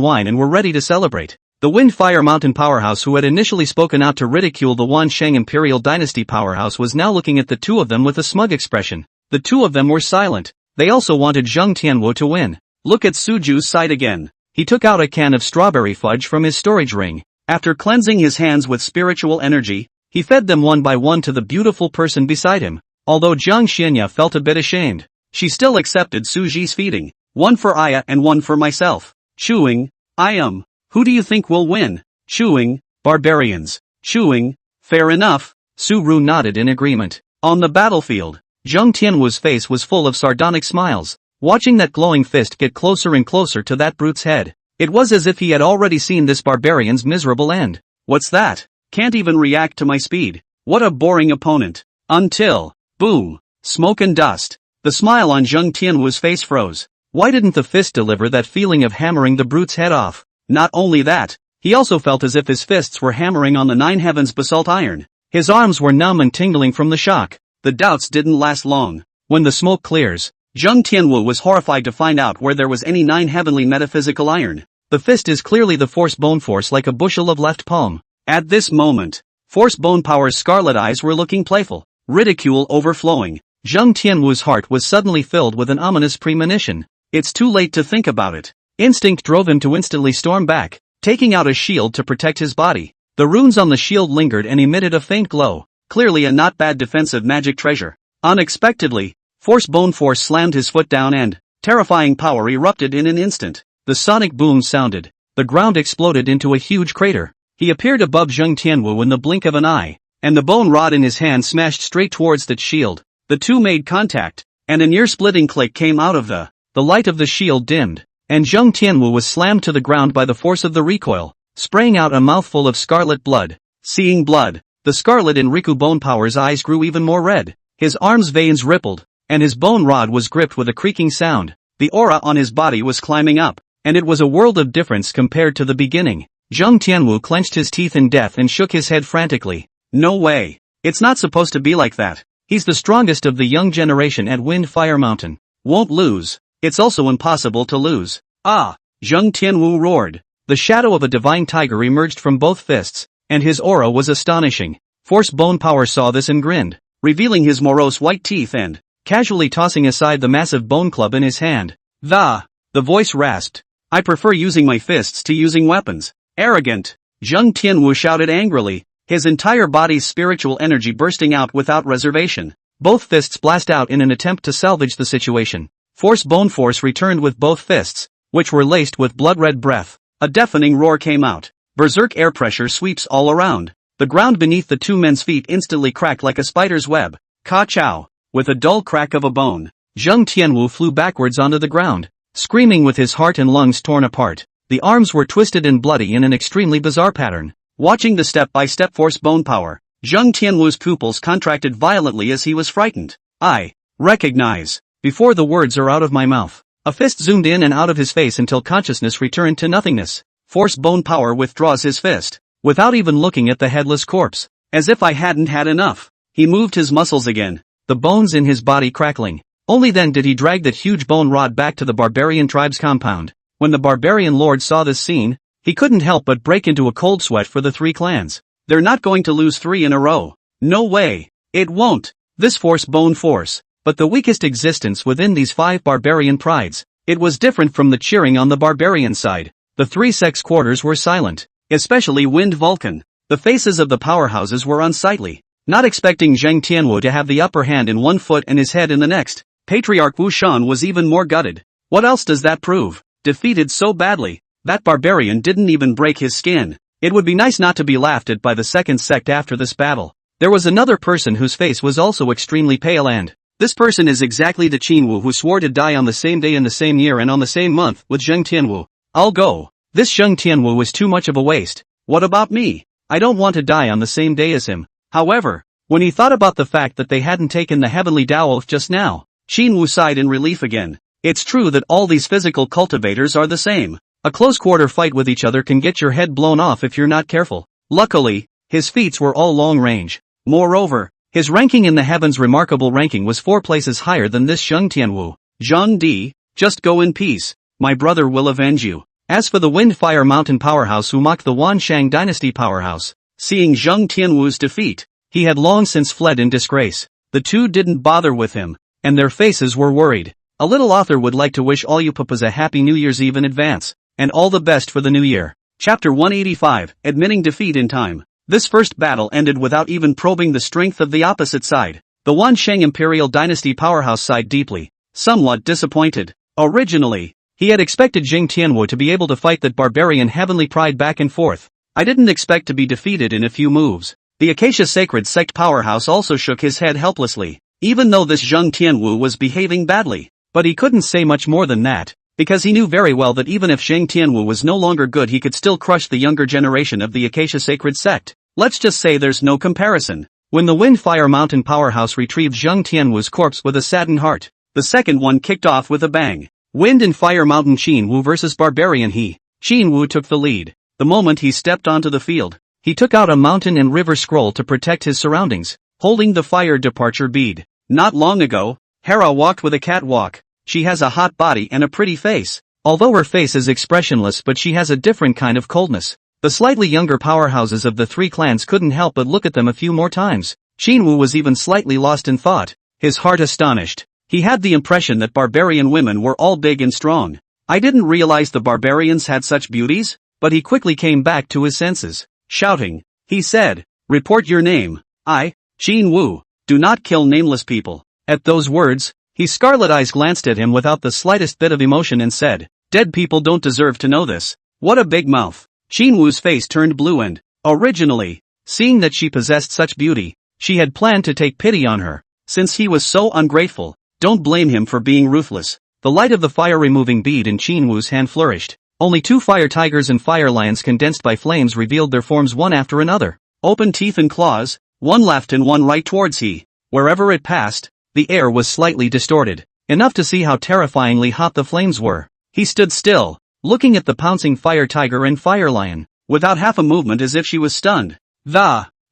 wine and were ready to celebrate. The Wind Fire Mountain powerhouse, who had initially spoken out to ridicule the Wansheng Imperial Dynasty powerhouse, was now looking at the two of them with a smug expression. The two of them were silent. They also wanted Zheng Tianwu to win. Look at Suju's side again. He took out a can of strawberry fudge from his storage ring. After cleansing his hands with spiritual energy, he fed them one by one to the beautiful person beside him. Although Jiang Xianya felt a bit ashamed, she still accepted Suji's feeding. One for Aya and one for myself. Chewing. Who do you think will win? Chewing. Barbarians. Chewing. Fair enough. Su Ru nodded in agreement. On the battlefield, Zheng Tianwu's face was full of sardonic smiles. Watching that glowing fist get closer and closer to that brute's head, it was as if he had already seen this barbarian's miserable end. What's that? Can't even react to my speed. What a boring opponent. Until, boom, smoke and dust. The smile on Zheng Tianwu's face froze. Why didn't the fist deliver that feeling of hammering the brute's head off? Not only that, he also felt as if his fists were hammering on the nine heavens basalt iron. His arms were numb and tingling from the shock. The doubts didn't last long. When the smoke clears, Zheng Tianwu was horrified to find out where there was any nine heavenly metaphysical iron. The fist is clearly the force bone force, like a bushel of left palm. At this moment, force bone power's scarlet eyes were looking playful, ridicule overflowing. Zheng Tianwu's heart was suddenly filled with an ominous premonition. It's too late to think about it. Instinct drove him to instantly storm back, taking out a shield to protect his body. The runes on the shield lingered and emitted a faint glow, clearly a not bad defensive magic treasure. Unexpectedly, force bone force slammed his foot down and terrifying power erupted in an instant. The sonic boom sounded. The ground exploded into a huge crater. He appeared above Zheng Tianwu in the blink of an eye, and the bone rod in his hand smashed straight towards that shield. The two made contact, and an ear-splitting click came out of the light of the shield dimmed, and Zheng Tianwu was slammed to the ground by the force of the recoil, spraying out a mouthful of scarlet blood. Seeing blood, the scarlet in Riku Bone Power's eyes grew even more red. His arm's veins rippled, and his bone rod was gripped with a creaking sound. The aura on his body was climbing up, and it was a world of difference compared to the beginning. Zheng Tianwu clenched his teeth in death and shook his head frantically. No way. It's not supposed to be like that. He's the strongest of the young generation at Wind Fire Mountain. Won't lose. It's also impossible to lose. Ah! Zheng Tianwu roared. The shadow of a divine tiger emerged from both fists, and his aura was astonishing. Force Bone Power saw this and grinned, revealing his morose white teeth and casually tossing aside the massive bone club in his hand. The voice rasped. I prefer using my fists to using weapons. Arrogant. Zheng Tianwu shouted angrily, his entire body's spiritual energy bursting out without reservation. Both fists blast out in an attempt to salvage the situation. Force Bone Force returned with both fists, which were laced with blood-red breath. A deafening roar came out. Berserk air pressure sweeps all around. The ground beneath the two men's feet instantly cracked like a spider's web. Ka-chow. With a dull crack of a bone, Zheng Tianwu flew backwards onto the ground, screaming with his heart and lungs torn apart. The arms were twisted and bloody in an extremely bizarre pattern. Watching the step-by-step Force Bone Power, Zheng Tianwu's pupils contracted violently as he was frightened. I recognize. Before the words are out of my mouth, a fist zoomed in and out of his face until consciousness returned to nothingness. Force Bone Power withdraws his fist, without even looking at the headless corpse. As if I hadn't had enough, he moved his muscles again, the bones in his body crackling. Only then did he drag that huge bone rod back to the barbarian tribe's compound. When the barbarian lord saw this scene, he couldn't help but break into a cold sweat for the three clans. They're not going to lose 3 in a row. No way. It won't. This Force Bone Force, but the weakest existence within these 5 barbarian prides. It was different from the cheering on the barbarian side. The 3 sex quarters were silent, especially Wind Vulcan. The faces of the powerhouses were unsightly, not expecting Zheng Tianwu to have the upper hand in one foot and his head in the next. Patriarch Wu Shan was even more gutted. What else does that prove? Defeated so badly, that barbarian didn't even break his skin. It would be nice not to be laughed at by the second sect after this battle. There was another person whose face was also extremely pale, and this person is exactly the Qinwu who swore to die on the same day in the same year and on the same month with Zheng Tianwu. I'll go. This Zheng Tianwu was too much of a waste. What about me? I don't want to die on the same day as him. However, when he thought about the fact that they hadn't taken the heavenly Dao oath just now, Qinwu sighed in relief again. It's true that all these physical cultivators are the same. A close-quarter fight with each other can get your head blown off if you're not careful. Luckily, his feats were all long-range. Moreover, his ranking in the heavens remarkable ranking was 4 places higher than this Zheng Tianwu. Zhang Di, just go in peace. My brother will avenge you. As for the Wind Fire Mountain powerhouse who mocked the Wanshang dynasty powerhouse, seeing Zheng Tianwu's defeat, he had long since fled in disgrace. The two didn't bother with him, and their faces were worried. A little author would like to wish all you papas a happy New Year's Eve in advance, and all the best for the new year. Chapter 185, Admitting Defeat in Time. This first battle ended without even probing the strength of the opposite side. The Wanshang Imperial Dynasty powerhouse sighed deeply, somewhat disappointed. Originally, he had expected Zheng Tianwu to be able to fight that barbarian heavenly pride back and forth. I didn't expect to be defeated in a few moves. The Acacia Sacred Sect powerhouse also shook his head helplessly, even though this Zheng Tianwu was behaving badly. But he couldn't say much more than that, because he knew very well that even if Zheng Tianwu was no longer good he could still crush the younger generation of the Acacia Sacred Sect. Let's just say there's no comparison. When the Wind Fire Mountain powerhouse retrieved Zheng Tianwu's corpse with a saddened heart, the second one kicked off with a bang. Wind and Fire Mountain Qin Wu versus Barbarian He. Qin Wu took the lead. The moment he stepped onto the field, he took out a mountain and river scroll to protect his surroundings, holding the fire departure bead. Not long ago, Hera walked with a catwalk. She has a hot body and a pretty face. Although her face is expressionless, but she has a different kind of coldness. The slightly younger powerhouses of the 3 clans couldn't help but look at them a few more times. Qin Wu was even slightly lost in thought, his heart astonished. He had the impression that barbarian women were all big and strong. I didn't realize the barbarians had such beauties, but he quickly came back to his senses. Shouting, he said, "Report your name. I, Qin Wu, do not kill nameless people." At those words, his scarlet eyes glanced at him without the slightest bit of emotion and said, "Dead people don't deserve to know this." What a big mouth. Qin Wu's face turned blue and, originally, seeing that she possessed such beauty, she had planned to take pity on her. Since he was so ungrateful, don't blame him for being ruthless. The light of the fire-removing bead in Qin Wu's hand flourished. Only 2 fire tigers and fire lions condensed by flames revealed their forms one after another. Open teeth and claws, one left and one right towards he. Wherever it passed, the air was slightly distorted, enough to see how terrifyingly hot the flames were. He stood still, looking at the pouncing fire tiger and fire lion, without half a movement, as if she was stunned.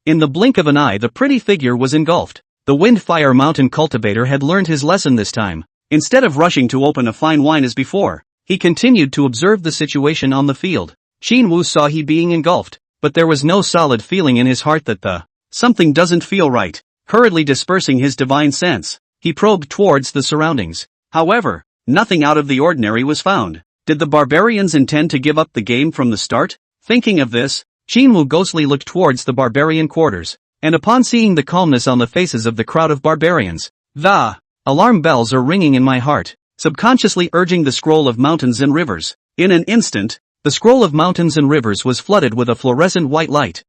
In the blink of an eye the pretty figure was engulfed. The Wind Fire Mountain cultivator had learned his lesson this time. Instead of rushing to open a fine wine as before, he continued to observe the situation on the field. Qin Wu saw he being engulfed, but there was no solid feeling in his heart that something doesn't feel right. Hurriedly dispersing his divine sense, he probed towards the surroundings. However, nothing out of the ordinary was found. Did the barbarians intend to give up the game from the start? Thinking of this, Qin Wu ghostly looked towards the barbarian quarters, and upon seeing the calmness on the faces of the crowd of barbarians, the alarm bells are ringing in my heart, subconsciously urging the scroll of mountains and rivers. In an instant, the scroll of mountains and rivers was flooded with a fluorescent white light.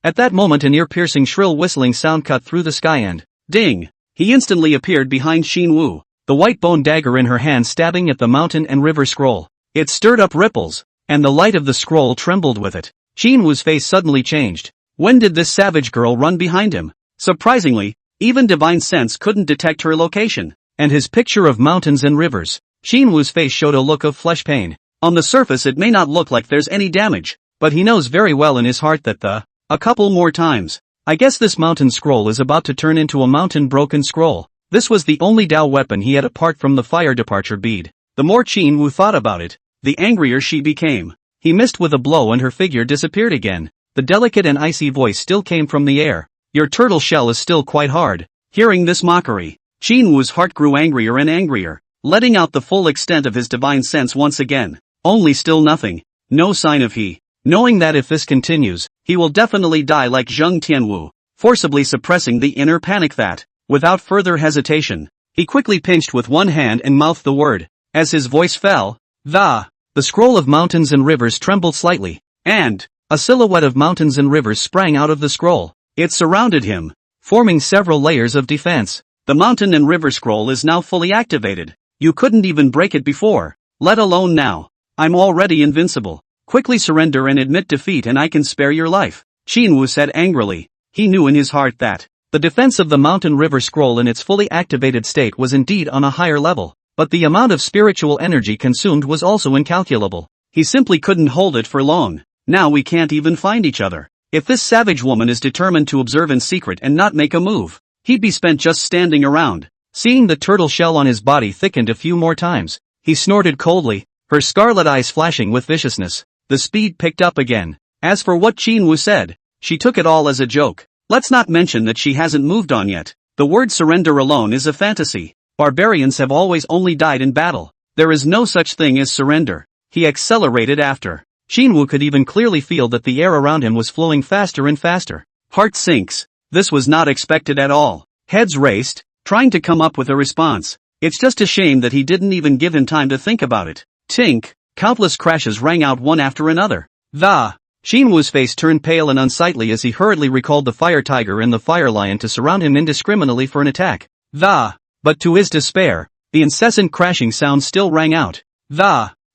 At that moment an ear-piercing shrill whistling sound cut through the sky and, ding! He instantly appeared behind Qin Wu, the white bone dagger in her hand stabbing at the mountain and river scroll. It stirred up ripples, and the light of the scroll trembled with it. Qin Wu's face suddenly changed. When did this savage girl run behind him? Surprisingly, even divine sense couldn't detect her location. And his picture of mountains and rivers. Qin Wu's face showed a look of flesh pain. On the surface it may not look like there's any damage, but he knows very well in his heart that a couple more times. I guess this mountain scroll is about to turn into a mountain broken scroll. This was the only Dao weapon he had apart from the fire departure bead. The more Qin Wu thought about it, the angrier she became. He missed with a blow and her figure disappeared again. The delicate and icy voice still came from the air. Your turtle shell is still quite hard. Hearing this mockery, Qin Wu's heart grew angrier and angrier, letting out the full extent of his divine sense once again. Only still nothing. No sign of he. Knowing that if this continues, he will definitely die like Zheng Tianwu, forcibly suppressing the inner panic that, without further hesitation, he quickly pinched with one hand and mouthed the word. As his voice fell, the scroll of mountains and rivers trembled slightly, and a silhouette of mountains and rivers sprang out of the scroll. It surrounded him, forming several layers of defense. The mountain and river scroll is now fully activated. You couldn't even break it before, let alone now. I'm already invincible. Quickly surrender and admit defeat and I can spare your life. Qin Wu said angrily. He knew in his heart that the defense of the mountain river scroll in its fully activated state was indeed on a higher level. but the amount of spiritual energy consumed was also incalculable. He simply couldn't hold it for long. Now we can't even find each other. If this savage woman is determined to observe in secret and not make a move, he'd be spent just standing around. Seeing the turtle shell on his body thickened a few more times, he snorted coldly, her scarlet eyes flashing with viciousness. The speed picked up again. As for what Qin said, she took it all as a joke. Let's not mention that she hasn't moved on yet. The word surrender alone is a fantasy. Barbarians have always only died in battle. There is no such thing as surrender. He accelerated after. Qin could even clearly feel that the air around him was flowing faster and faster. Heart sinks. This was not expected at all. Heads raced, trying to come up with a response. It's just a shame that he didn't even give him time to think about it. Tink, countless crashes rang out one after another. Qin's face turned pale and unsightly as he hurriedly recalled the fire tiger and the fire lion to surround him indiscriminately for an attack. But to his despair, the incessant crashing sound still rang out.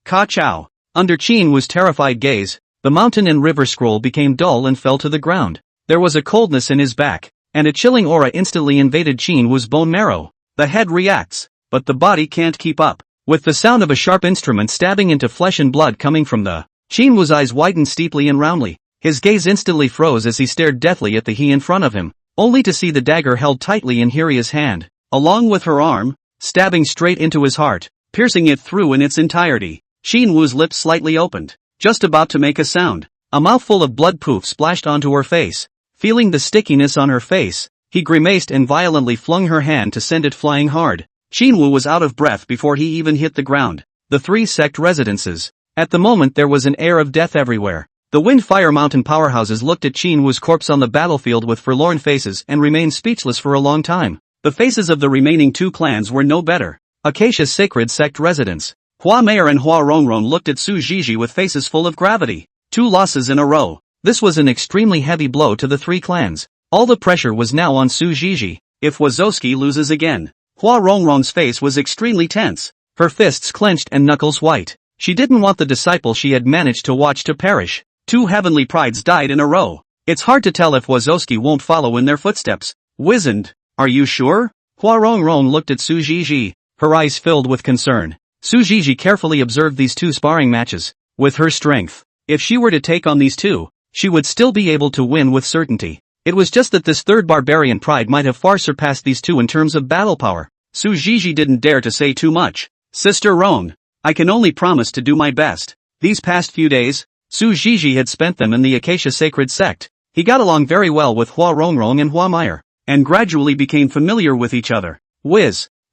Ka-chow. Under Qin's terrified gaze, the mountain and river scroll became dull and fell to the ground. There was a coldness in his back, and a chilling aura instantly invaded Qin's bone marrow. The head reacts, but the body can't keep up. With the sound of a sharp instrument stabbing into flesh and blood coming from the Qin's eyes widened steeply and roundly. His gaze instantly froze as he stared deathly at the he in front of him, only to see the dagger held tightly in Hiria's hand, along with her arm, stabbing straight into his heart, piercing it through in its entirety. Qin's lips slightly opened, just about to make a sound. A mouthful of blood poof splashed onto her face. Feeling the stickiness on her face, he grimaced and violently flung her hand to send it flying hard. Qin was out of breath before he even hit the ground. The 3 sect residences. At the moment there was an air of death everywhere. The Wind Fire Mountain powerhouses looked at Qin's corpse on the battlefield with forlorn faces and remained speechless for a long time. The faces of the remaining 2 clans were no better. Acacia's Sacred Sect residents. Hua Mayer and Hua Rongrong looked at Su Zhizhi with faces full of gravity. 2 losses in a row. This was an extremely heavy blow to the 3 clans. All the pressure was now on Su Zhizhi. If Wazowski loses again. Hua Rongrong's face was extremely tense. Her fists clenched and knuckles white. She didn't want the disciple she had managed to watch to perish. 2 heavenly prides died in a row. It's hard to tell if Wazowski won't follow in their footsteps. Wizened. Are you sure? Hua Rongrong looked at Su Zhizhi, her eyes filled with concern. Su Zhizhi carefully observed these 2 sparring matches. With her strength, if she were to take on these 2, she would still be able to win with certainty. It was just that this 3rd barbarian pride might have far surpassed these 2 in terms of battle power. Su Zhizhi didn't dare to say too much. Sister Rong, I can only promise to do my best. These past few days, Su Zhizhi had spent them in the Acacia Sacred Sect. He got along very well with Hua Rongrong and Hua Meyer, and gradually became familiar with each other.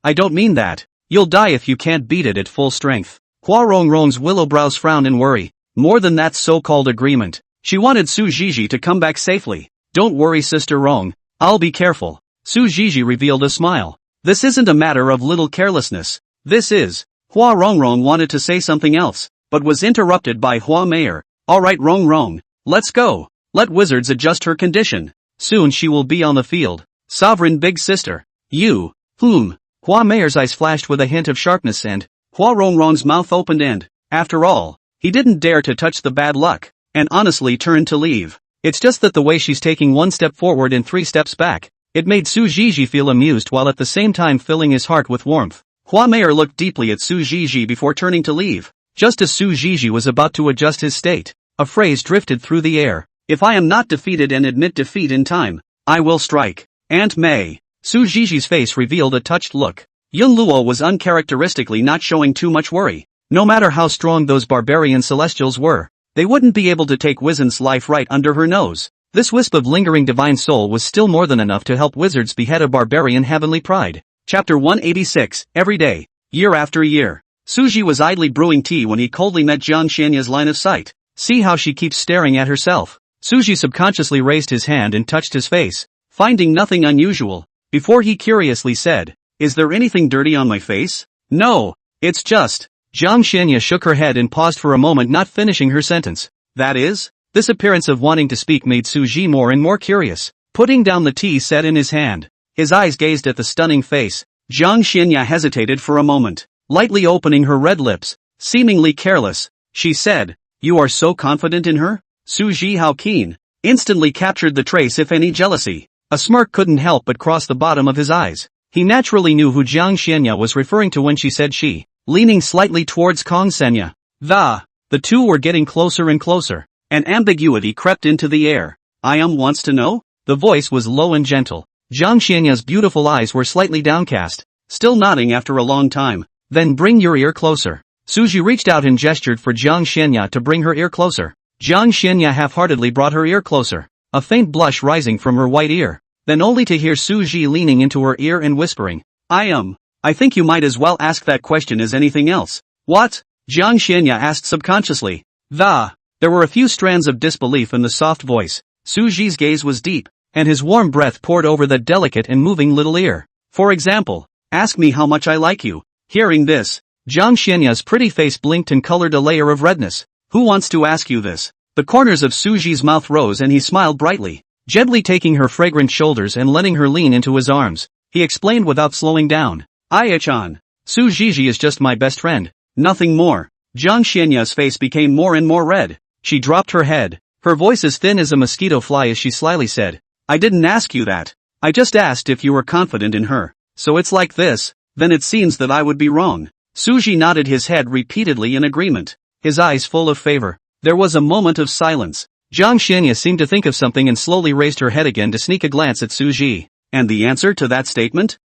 I don't mean that. You'll die if you can't beat it at full strength. Hua Rongrong's willow brows frowned in worry. More than that so-called agreement. She wanted Su Zhizhi to come back safely. Don't worry Sister Rong, I'll be careful. Su Zhizhi revealed a smile. This isn't a matter of little carelessness. This is. Hua Rongrong wanted to say something else, but was interrupted by Hua Mayer. Alright Rongrong, let's go. Let wizards adjust her condition. Soon she will be on the field. Sovereign big sister. You. Hua Mayer's eyes flashed with a hint of sharpness and Hua Rongrong's mouth opened and, after all, he didn't dare to touch the bad luck, and honestly turned to leave. It's just that the way she's taking 1 step forward and 3 steps back, it made Su Zhizhi feel amused while at the same time filling his heart with warmth. Hua Mayer looked deeply at Su Zhizhi before turning to leave. Just as Su Zhizhi was about to adjust his state, a phrase drifted through the air. If I am not defeated and admit defeat in time, I will strike. Aunt May. Su Zhizhi's face revealed a touched look. Yun Luo was uncharacteristically not showing too much worry. No matter how strong those barbarian celestials were, they wouldn't be able to take Wizen's life right under her nose. This wisp of lingering divine soul was still more than enough to help wizards behead a barbarian heavenly pride. Chapter 186, Every day, year after year. Suji was idly brewing tea when he coldly met Jiang Xianya's line of sight. See how she keeps staring at herself. Suji subconsciously raised his hand and touched his face, finding nothing unusual, before he curiously said, "Is there anything dirty on my face?" "No, it's just..." Jiang Xianya shook her head and paused for a moment, not finishing her sentence. "That is?" This appearance of wanting to speak made Suji more and more curious. Putting down the tea set in his hand, his eyes gazed at the stunning face. Jiang Xianya hesitated for a moment, lightly opening her red lips, seemingly careless. She said, "You are so confident in her?" Suji how keen, instantly captured the trace if any jealousy. A smirk couldn't help but cross the bottom of his eyes. He naturally knew who Jiang Xianya was referring to when she said she, leaning slightly towards Kong Senya. The two were getting closer and closer. An ambiguity crept into the air. Wants to know? The voice was low and gentle. Jiang Xianya's beautiful eyes were slightly downcast, still nodding after a long time. Then bring your ear closer. Suji reached out and gestured for Jiang Xianya to bring her ear closer. Jiang Xianya half-heartedly brought her ear closer, a faint blush rising from her white ear, then only to hear Suji leaning into her ear and whispering, I think you might as well ask that question as anything else. What? Jiang Xianya asked subconsciously. There were a few strands of disbelief in the soft voice. Suji's gaze was deep, and his warm breath poured over that delicate and moving little ear. For example, ask me how much I like you. Hearing this, Jiang Xianya's pretty face blinked and colored a layer of redness. Who wants to ask you this? The corners of Suji's mouth rose and he smiled brightly, gently taking her fragrant shoulders and letting her lean into his arms. He explained without slowing down. Aya-chan. Suji is just my best friend. Nothing more. Jiang Xianya's face became more and more red. She dropped her head, her voice as thin as a mosquito fly as she slyly said, I didn't ask you that. I just asked if you were confident in her. So it's like this? Then it seems that I would be wrong. Suji nodded his head repeatedly in agreement, his eyes full of favor. There was a moment of silence. Jiang Xianya seemed to think of something and slowly raised her head again to sneak a glance at Suji. And the answer to that statement?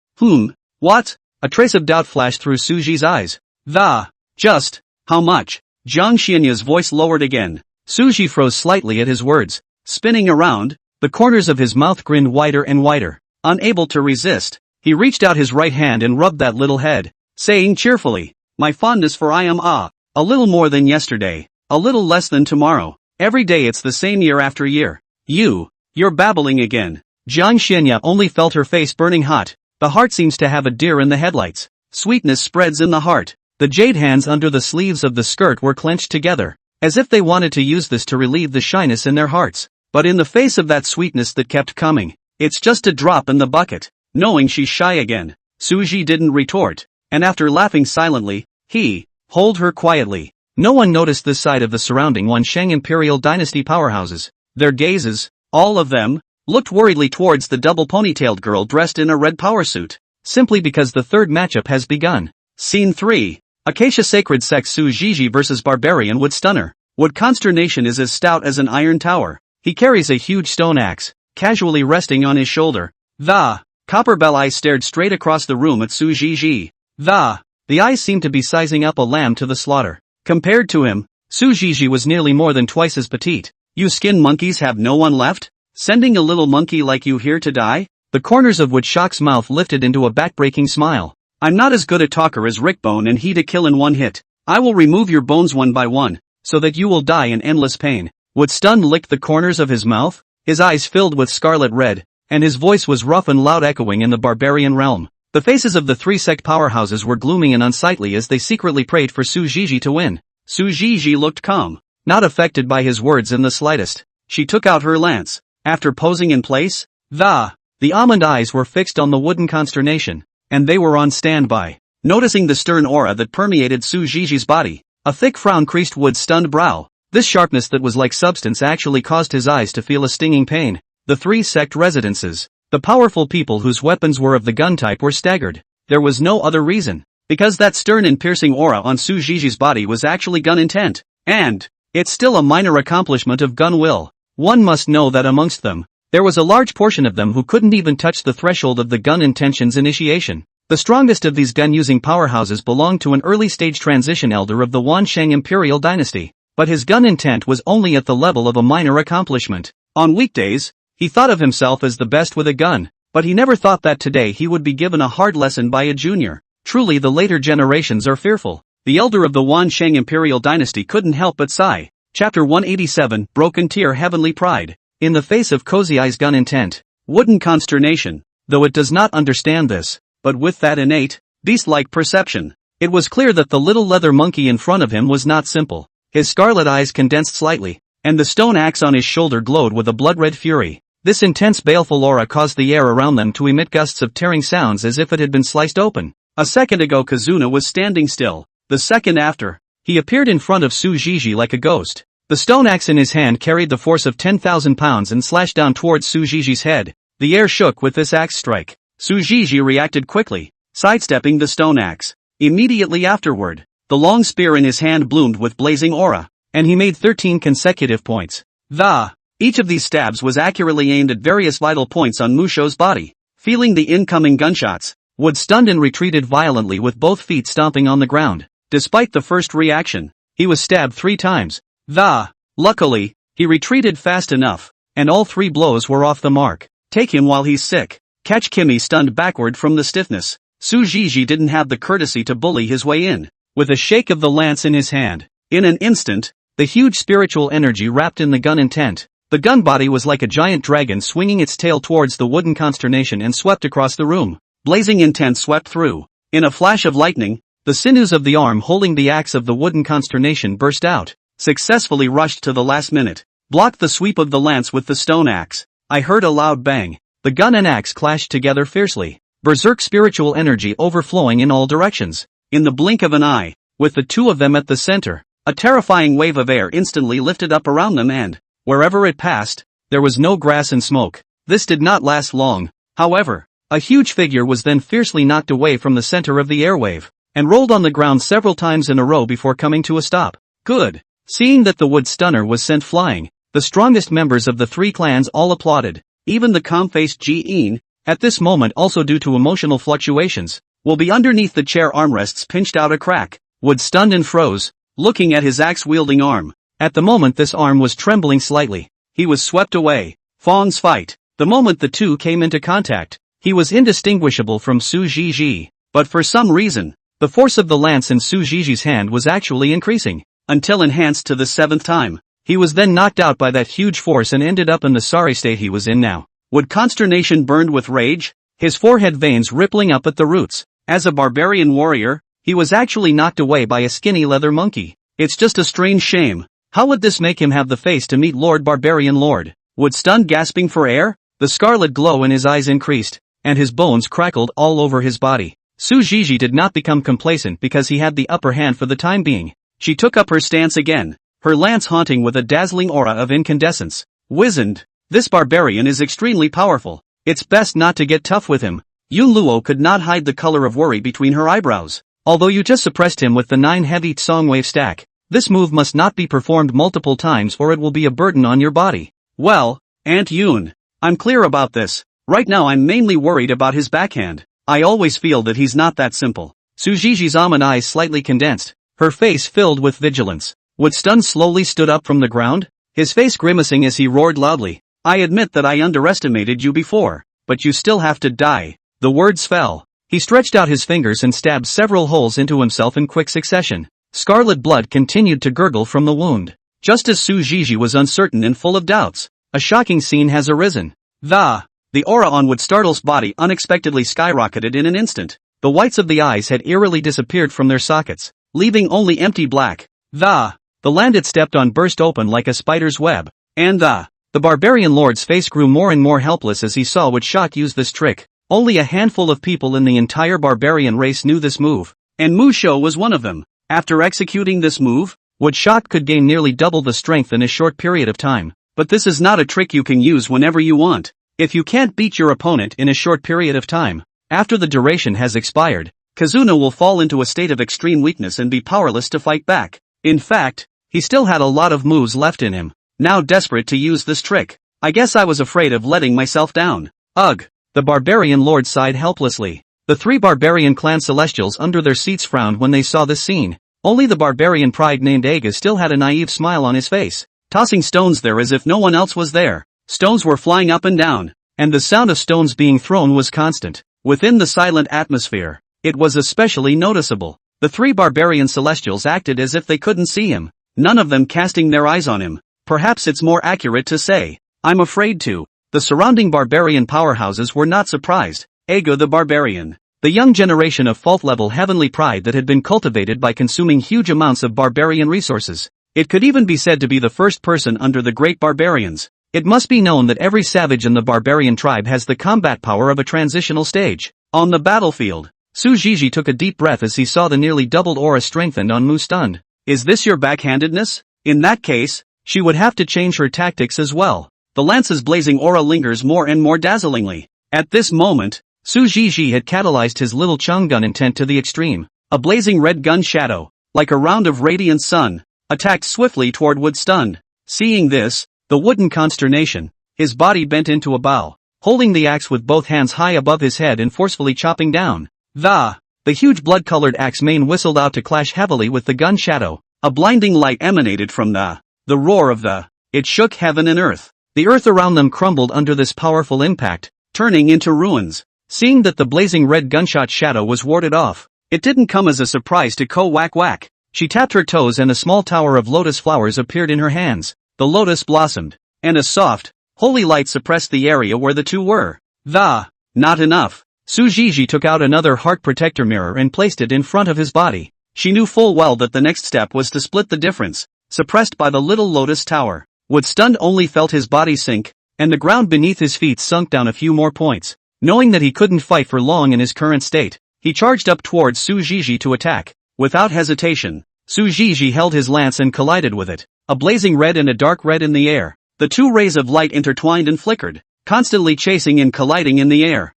What? A trace of doubt flashed through Suji's eyes. Just, how much? Jiang Xianya's voice lowered again. Suji froze slightly at his words. Spinning around, the corners of his mouth grinned wider and wider. Unable to resist, he reached out his right hand and rubbed that little head, saying cheerfully, my fondness for a little more than yesterday, a little less than tomorrow. Every day it's the same year after year. You're babbling again. Jiang Xianya only felt her face burning hot. The heart seems to have a deer in the headlights. Sweetness spreads in the heart. The jade hands under the sleeves of the skirt were clenched together, as if they wanted to use this to relieve the shyness in their hearts. But in the face of that sweetness that kept coming, it's just a drop in the bucket. Knowing she's shy again, Suji didn't retort, and after laughing silently, he hold her quietly. No one noticed this side of the surrounding Wansheng Imperial Dynasty powerhouses. Their gazes, all of them, looked worriedly towards the double ponytailed girl dressed in a red power suit, simply because the third matchup has begun. Scene 3. Acacia Sacred Sex Suji vs Barbarian Wood Stunner. Wood Consternation is as stout as an iron tower. He carries a huge stone axe, casually resting on his shoulder. The Copperbell eyes stared straight across the room at Suji. The eyes seemed to be sizing up a lamb to the slaughter. Compared to him, Suji was nearly more than twice as petite. You skin monkeys have no one left? Sending a little monkey like you here to die? The corners of Wood Shock's mouth lifted into a back-breaking smile. I'm not as good a talker as Rickbone and he to kill in one hit. I will remove your bones one by one, so that you will die in endless pain. Wood Stun licked the corners of his mouth, his eyes filled with scarlet red, and his voice was rough and loud, echoing in the barbarian realm. The faces of the three sect powerhouses were gloomy and unsightly as they secretly prayed for Suji to win. Suji looked calm, not affected by his words in the slightest. She took out her lance. After posing in place, the almond eyes were fixed on the wooden consternation, and they were on standby. Noticing the stern aura that permeated Suji's body, a thick frown creased Wood's stunned brow. This sharpness that was like substance actually caused his eyes to feel a stinging pain. The three sect residences, the powerful people whose weapons were of the gun type, were staggered. There was no other reason, because that stern and piercing aura on Suji's body was actually gun intent. And it's still a minor accomplishment of gun will. One must know that amongst them, there was a large portion of them who couldn't even touch the threshold of the gun intention's initiation. The strongest of these gun-using powerhouses belonged to an early-stage transition elder of the Wansheng Imperial Dynasty, but his gun intent was only at the level of a minor accomplishment. On weekdays, he thought of himself as the best with a gun, but he never thought that today he would be given a hard lesson by a junior. Truly, the later generations are fearful. The elder of the Wansheng Imperial Dynasty couldn't help but sigh. Chapter 187, Broken Tear, Heavenly Pride. In the face of Cozy Eye's gun intent, wooden consternation, though it does not understand this, but with that innate, beast-like perception, it was clear that the little leather monkey in front of him was not simple. His scarlet eyes condensed slightly, and the stone axe on his shoulder glowed with a blood-red fury. This intense baleful aura caused the air around them to emit gusts of tearing sounds as if it had been sliced open. A second ago Kazuna was standing still. The second after, he appeared in front of Suji like a ghost. The stone axe in his hand carried the force of 10,000 pounds and slashed down towards Suji's head. The air shook with this axe strike. Sujiji reacted quickly, sidestepping the stone axe. Immediately afterward, the long spear in his hand bloomed with blazing aura, and he made 13 consecutive points. Each of these stabs was accurately aimed at various vital points on Musho's body. Feeling the incoming gunshots, Wood stunned and retreated violently with both feet stomping on the ground. Despite the first reaction, he was stabbed 3 times. Luckily, he retreated fast enough, and all 3 blows were off the mark. Take him while he's sick. Catch Kimmy stunned backward from the stiffness. Sujiji didn't have the courtesy to bully his way in. With a shake of the lance in his hand, in an instant, the huge spiritual energy wrapped in the gun intent. The gun body was like a giant dragon swinging its tail towards the wooden consternation and swept across the room. Blazing intent swept through. In a flash of lightning, the sinews of the arm holding the axe of the wooden consternation burst out, successfully rushed to the last minute, blocked the sweep of the lance with the stone axe. I heard a loud bang. The gun and axe clashed together fiercely, berserk spiritual energy overflowing in all directions. In the blink of an eye, with the 2 of them at the center, a terrifying wave of air instantly lifted up around them and, wherever it passed, there was no grass and smoke. This did not last long, however. A huge figure was then fiercely knocked away from the center of the airwave, and rolled on the ground several times in a row before coming to a stop. Good. Seeing that the wood stunner was sent flying, the strongest members of the 3 clans all applauded. Even the calm-faced Ji-in, at this moment also due to emotional fluctuations, will be underneath the chair armrests pinched out a crack. Wood stunned and froze, looking at his axe-wielding arm. At the moment this arm was trembling slightly. He was swept away. Fong's fight. The moment the 2 came into contact, he was indistinguishable from Sujiji. But for some reason, the force of the lance in Sujiji's hand was actually increasing, until enhanced to the 7th time. He was then knocked out by that huge force and ended up in the sorry state he was in now. Would consternation burned with rage, his forehead veins rippling up at the roots. As a barbarian warrior, he was actually knocked away by a skinny leather monkey. It's just a strange shame. How would this make him have the face to meet Lord Barbarian Lord? Would stunned gasping for air? The scarlet glow in his eyes increased, and his bones crackled all over his body. Sujiji did not become complacent because he had the upper hand for the time being. She took up her stance again, her lance haunting with a dazzling aura of incandescence. Wizened, this barbarian is extremely powerful. It's best not to get tough with him. Yun Luo could not hide the color of worry between her eyebrows. Although you just suppressed him with the 9 heavy songwave stack, this move must not be performed multiple times or it will be a burden on your body. Well, Aunt Yun, I'm clear about this. Right now I'm mainly worried about his backhand. I always feel that he's not that simple. Sujiji's almond eyes slightly condensed, her face filled with vigilance. Wood Stun slowly stood up from the ground, his face grimacing as he roared loudly. I admit that I underestimated you before, but you still have to die. The words fell. He stretched out his fingers and stabbed several holes into himself in quick succession. Scarlet blood continued to gurgle from the wound. Just as Sujiji was uncertain and full of doubts, a shocking scene has arisen. The aura on Wood Startle's body unexpectedly skyrocketed in an instant. The whites of the eyes had eerily disappeared from their sockets, leaving only empty black. The land it stepped on burst open like a spider's web, and the barbarian lord's face grew more and more helpless as he saw Wood Shot use this trick. Only a handful of people in the entire barbarian race knew this move, and Musho was one of them. After executing this move, Wood Shot could gain nearly double the strength in a short period of time. But this is not a trick you can use whenever you want. If you can't beat your opponent in a short period of time, after the duration has expired, Kazuna will fall into a state of extreme weakness and be powerless to fight back. In fact, he still had a lot of moves left in him. Now desperate to use this trick, I guess I was afraid of letting myself down. Ugh. The barbarian lord sighed helplessly. The 3 barbarian clan celestials under their seats frowned when they saw this scene. Only the barbarian pride named Aga still had a naive smile on his face, tossing stones there as if no one else was there. Stones were flying up and down, and the sound of stones being thrown was constant. Within the silent atmosphere, it was especially noticeable. The 3 barbarian celestials acted as if they couldn't see him, none of them casting their eyes on him. Perhaps it's more accurate to say, I'm afraid to. The surrounding barbarian powerhouses were not surprised. Aga the barbarian, the young generation of fault-level heavenly pride that had been cultivated by consuming huge amounts of barbarian resources. It could even be said to be the first person under the great barbarians. It must be known that every savage in the barbarian tribe has the combat power of a transitional stage. On the battlefield, Sujiji took a deep breath as he saw the nearly doubled aura strengthened on Mu stunned. Is this your backhandedness? In that case, she would have to change her tactics as well. The lance's blazing aura lingers more and more dazzlingly. At this moment, Su Zhizhi had catalyzed his little chung gun intent to the extreme. A blazing red gun shadow, like a round of radiant sun, attacked swiftly toward Wood stunned. Seeing this, the Wood in consternation, his body bent into a bow, holding the axe with both hands high above his head and forcefully chopping down. The huge blood-colored axe mane whistled out to clash heavily with the gun shadow. A blinding light emanated from the roar of it shook heaven and earth. The earth around them crumbled under this powerful impact, turning into ruins. Seeing that the blazing red gunshot shadow was warded off, it didn't come as a surprise to Ko Whack Whack. She tapped her toes and a small tower of lotus flowers appeared in her hands. The lotus blossomed, and a soft, holy light suppressed the area where the two were. Not enough. Su Zhizhi took out another heart protector mirror and placed it in front of his body. She knew full well that the next step was to split the difference, suppressed by the little lotus tower. Wood stunned only felt his body sink, and the ground beneath his feet sunk down a few more points. Knowing that he couldn't fight for long in his current state, he charged up towards Su Zhizhi to attack. Without hesitation, Su Zhizhi held his lance and collided with it, a blazing red and a dark red in the air. The two rays of light intertwined and flickered, constantly chasing and colliding in the air.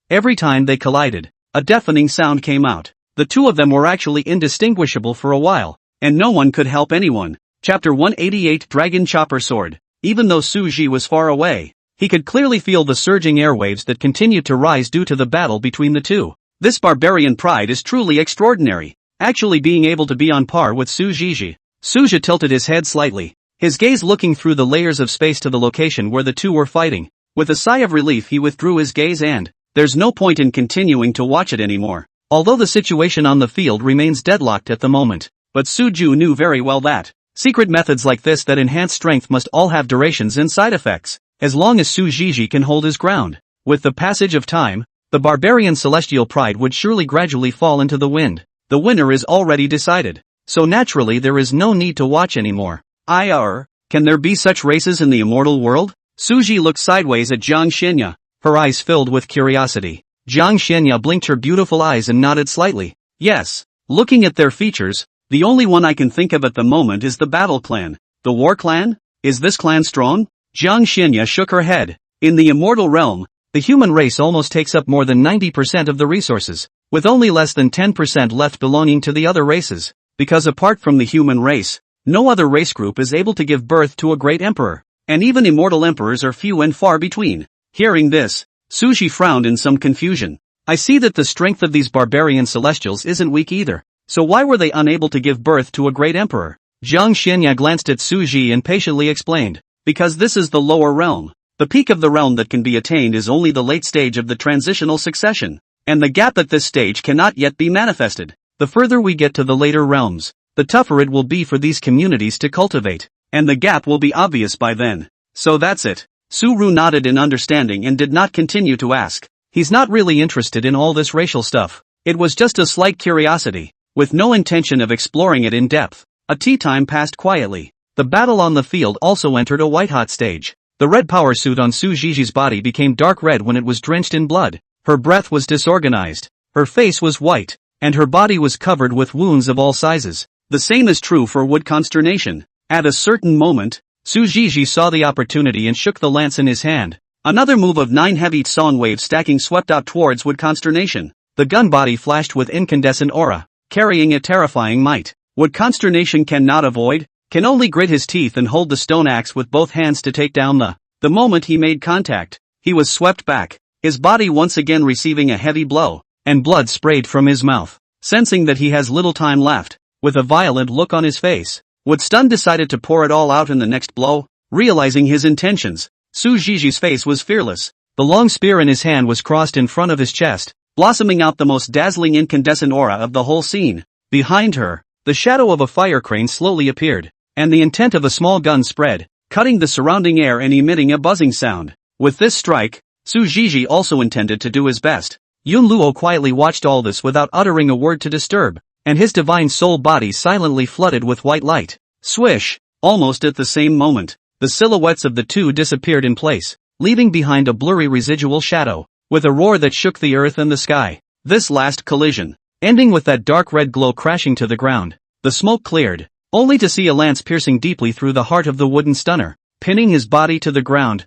Every time they collided, a deafening sound came out. The two of them were actually indistinguishable for a while, and no one could help anyone. Chapter 188 Dragon Chopper Sword. Even though Su Zhi was far away, he could clearly feel the surging airwaves that continued to rise due to the battle between the two. This barbarian pride is truly extraordinary, actually being able to be on par with Su Zhizhi. Su Zhi tilted his head slightly, his gaze looking through the layers of space to the location where the two were fighting. With a sigh of relief he withdrew his gaze and, there's no point in continuing to watch it anymore. Although the situation on the field remains deadlocked at the moment, but Su Ju knew very well that secret methods like this that enhance strength must all have durations and side effects, as long as Su Zhizhi can hold his ground. With the passage of time, the barbarian celestial pride would surely gradually fall into the wind. The winner is already decided, so naturally there is no need to watch anymore. Can there be such races in the immortal world? Su Zhi looked sideways at Jiang Xianya, her eyes filled with curiosity. Jiang Xianya blinked her beautiful eyes and nodded slightly. Yes, looking at their features, the only one I can think of at the moment is the Battle Clan. The War Clan? Is this clan strong? Jiang Xianya shook her head. In the immortal realm, the human race almost takes up more than 90% of the resources, with only less than 10% left belonging to the other races, because apart from the human race, no other race group is able to give birth to a great emperor, and even immortal emperors are few and far between. Hearing this, Su Zhi frowned in some confusion. I see that the strength of these barbarian celestials isn't weak either, so why were they unable to give birth to a great emperor? Jiang Xianya glanced at Su Zhi and patiently explained, because this is the lower realm. The peak of the realm that can be attained is only the late stage of the transitional succession, and the gap at this stage cannot yet be manifested. The further we get to the later realms, the tougher it will be for these communities to cultivate, and the gap will be obvious by then. So that's it. Su Ru nodded in understanding and did not continue to ask. He's not really interested in all this racial stuff. It was just a slight curiosity, with no intention of exploring it in depth. A tea time passed quietly. The battle on the field also entered a white-hot stage. The red power suit on Su Zhiji's body became dark red when it was drenched in blood. Her breath was disorganized. Her face was white, and her body was covered with wounds of all sizes. The same is true for Wood Consternation. At a certain moment, Su Zhiji saw the opportunity and shook the lance in his hand. Another move of 9 heavy song waves stacking swept out towards Wood Consternation. The gun body flashed with incandescent aura, carrying a terrifying might. Wood Consternation cannot avoid, can only grit his teeth and hold the stone axe with both hands to take down the moment he made contact, he was swept back, his body once again receiving a heavy blow, and blood sprayed from his mouth. Sensing that he has little time left, with a violent look on his face, Wood Stun decided to pour it all out in the next blow. Realizing his intentions, Su Zhiji's face was fearless. The long spear in his hand was crossed in front of his chest, blossoming out the most dazzling incandescent aura of the whole scene. Behind her, the shadow of a fire crane slowly appeared, and the intent of a small gun spread, cutting the surrounding air and emitting a buzzing sound. With this strike, Su Zhiji also intended to do his best. Yun Luo quietly watched all this without uttering a word to disturb, and his divine soul body silently flooded with white light. Swish! Almost at the same moment, the silhouettes of the two disappeared in place, leaving behind a blurry residual shadow, with a roar that shook the earth and the sky. This last collision, ending with that dark red glow crashing to the ground. The smoke cleared, only to see a lance piercing deeply through the heart of the wooden stunner, pinning his body to the ground.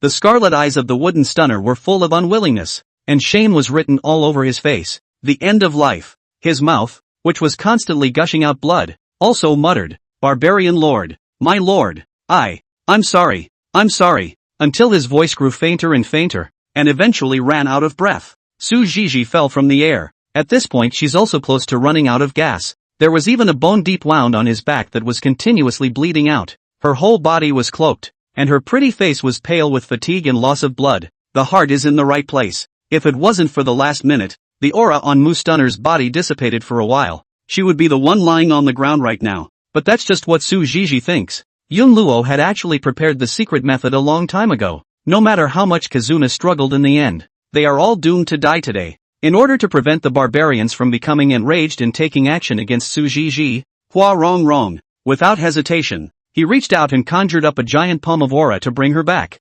The scarlet eyes of the wooden stunner were full of unwillingness, and shame was written all over his face. The end of life. His mouth, which was constantly gushing out blood, also muttered, "Barbarian lord, my lord, I'm sorry, until his voice grew fainter and fainter, and eventually ran out of breath. Su Zhizhi fell from the air. At this point she's also close to running out of gas. There was even a bone-deep wound on his back that was continuously bleeding out. Her whole body was cloaked, and her pretty face was pale with fatigue and loss of blood. The heart is in the right place. If it wasn't for the last minute, the aura on Mu Stunner's body dissipated for a while. She would be the one lying on the ground right now. But that's just what Su Zhizhi thinks. Yun Luo had actually prepared the secret method a long time ago. No matter how much Kazuna struggled in the end, they are all doomed to die today. In order to prevent the barbarians from becoming enraged and taking action against Su Zhizhi, Hua Rong, without hesitation, he reached out and conjured up a giant palm of aura to bring her back.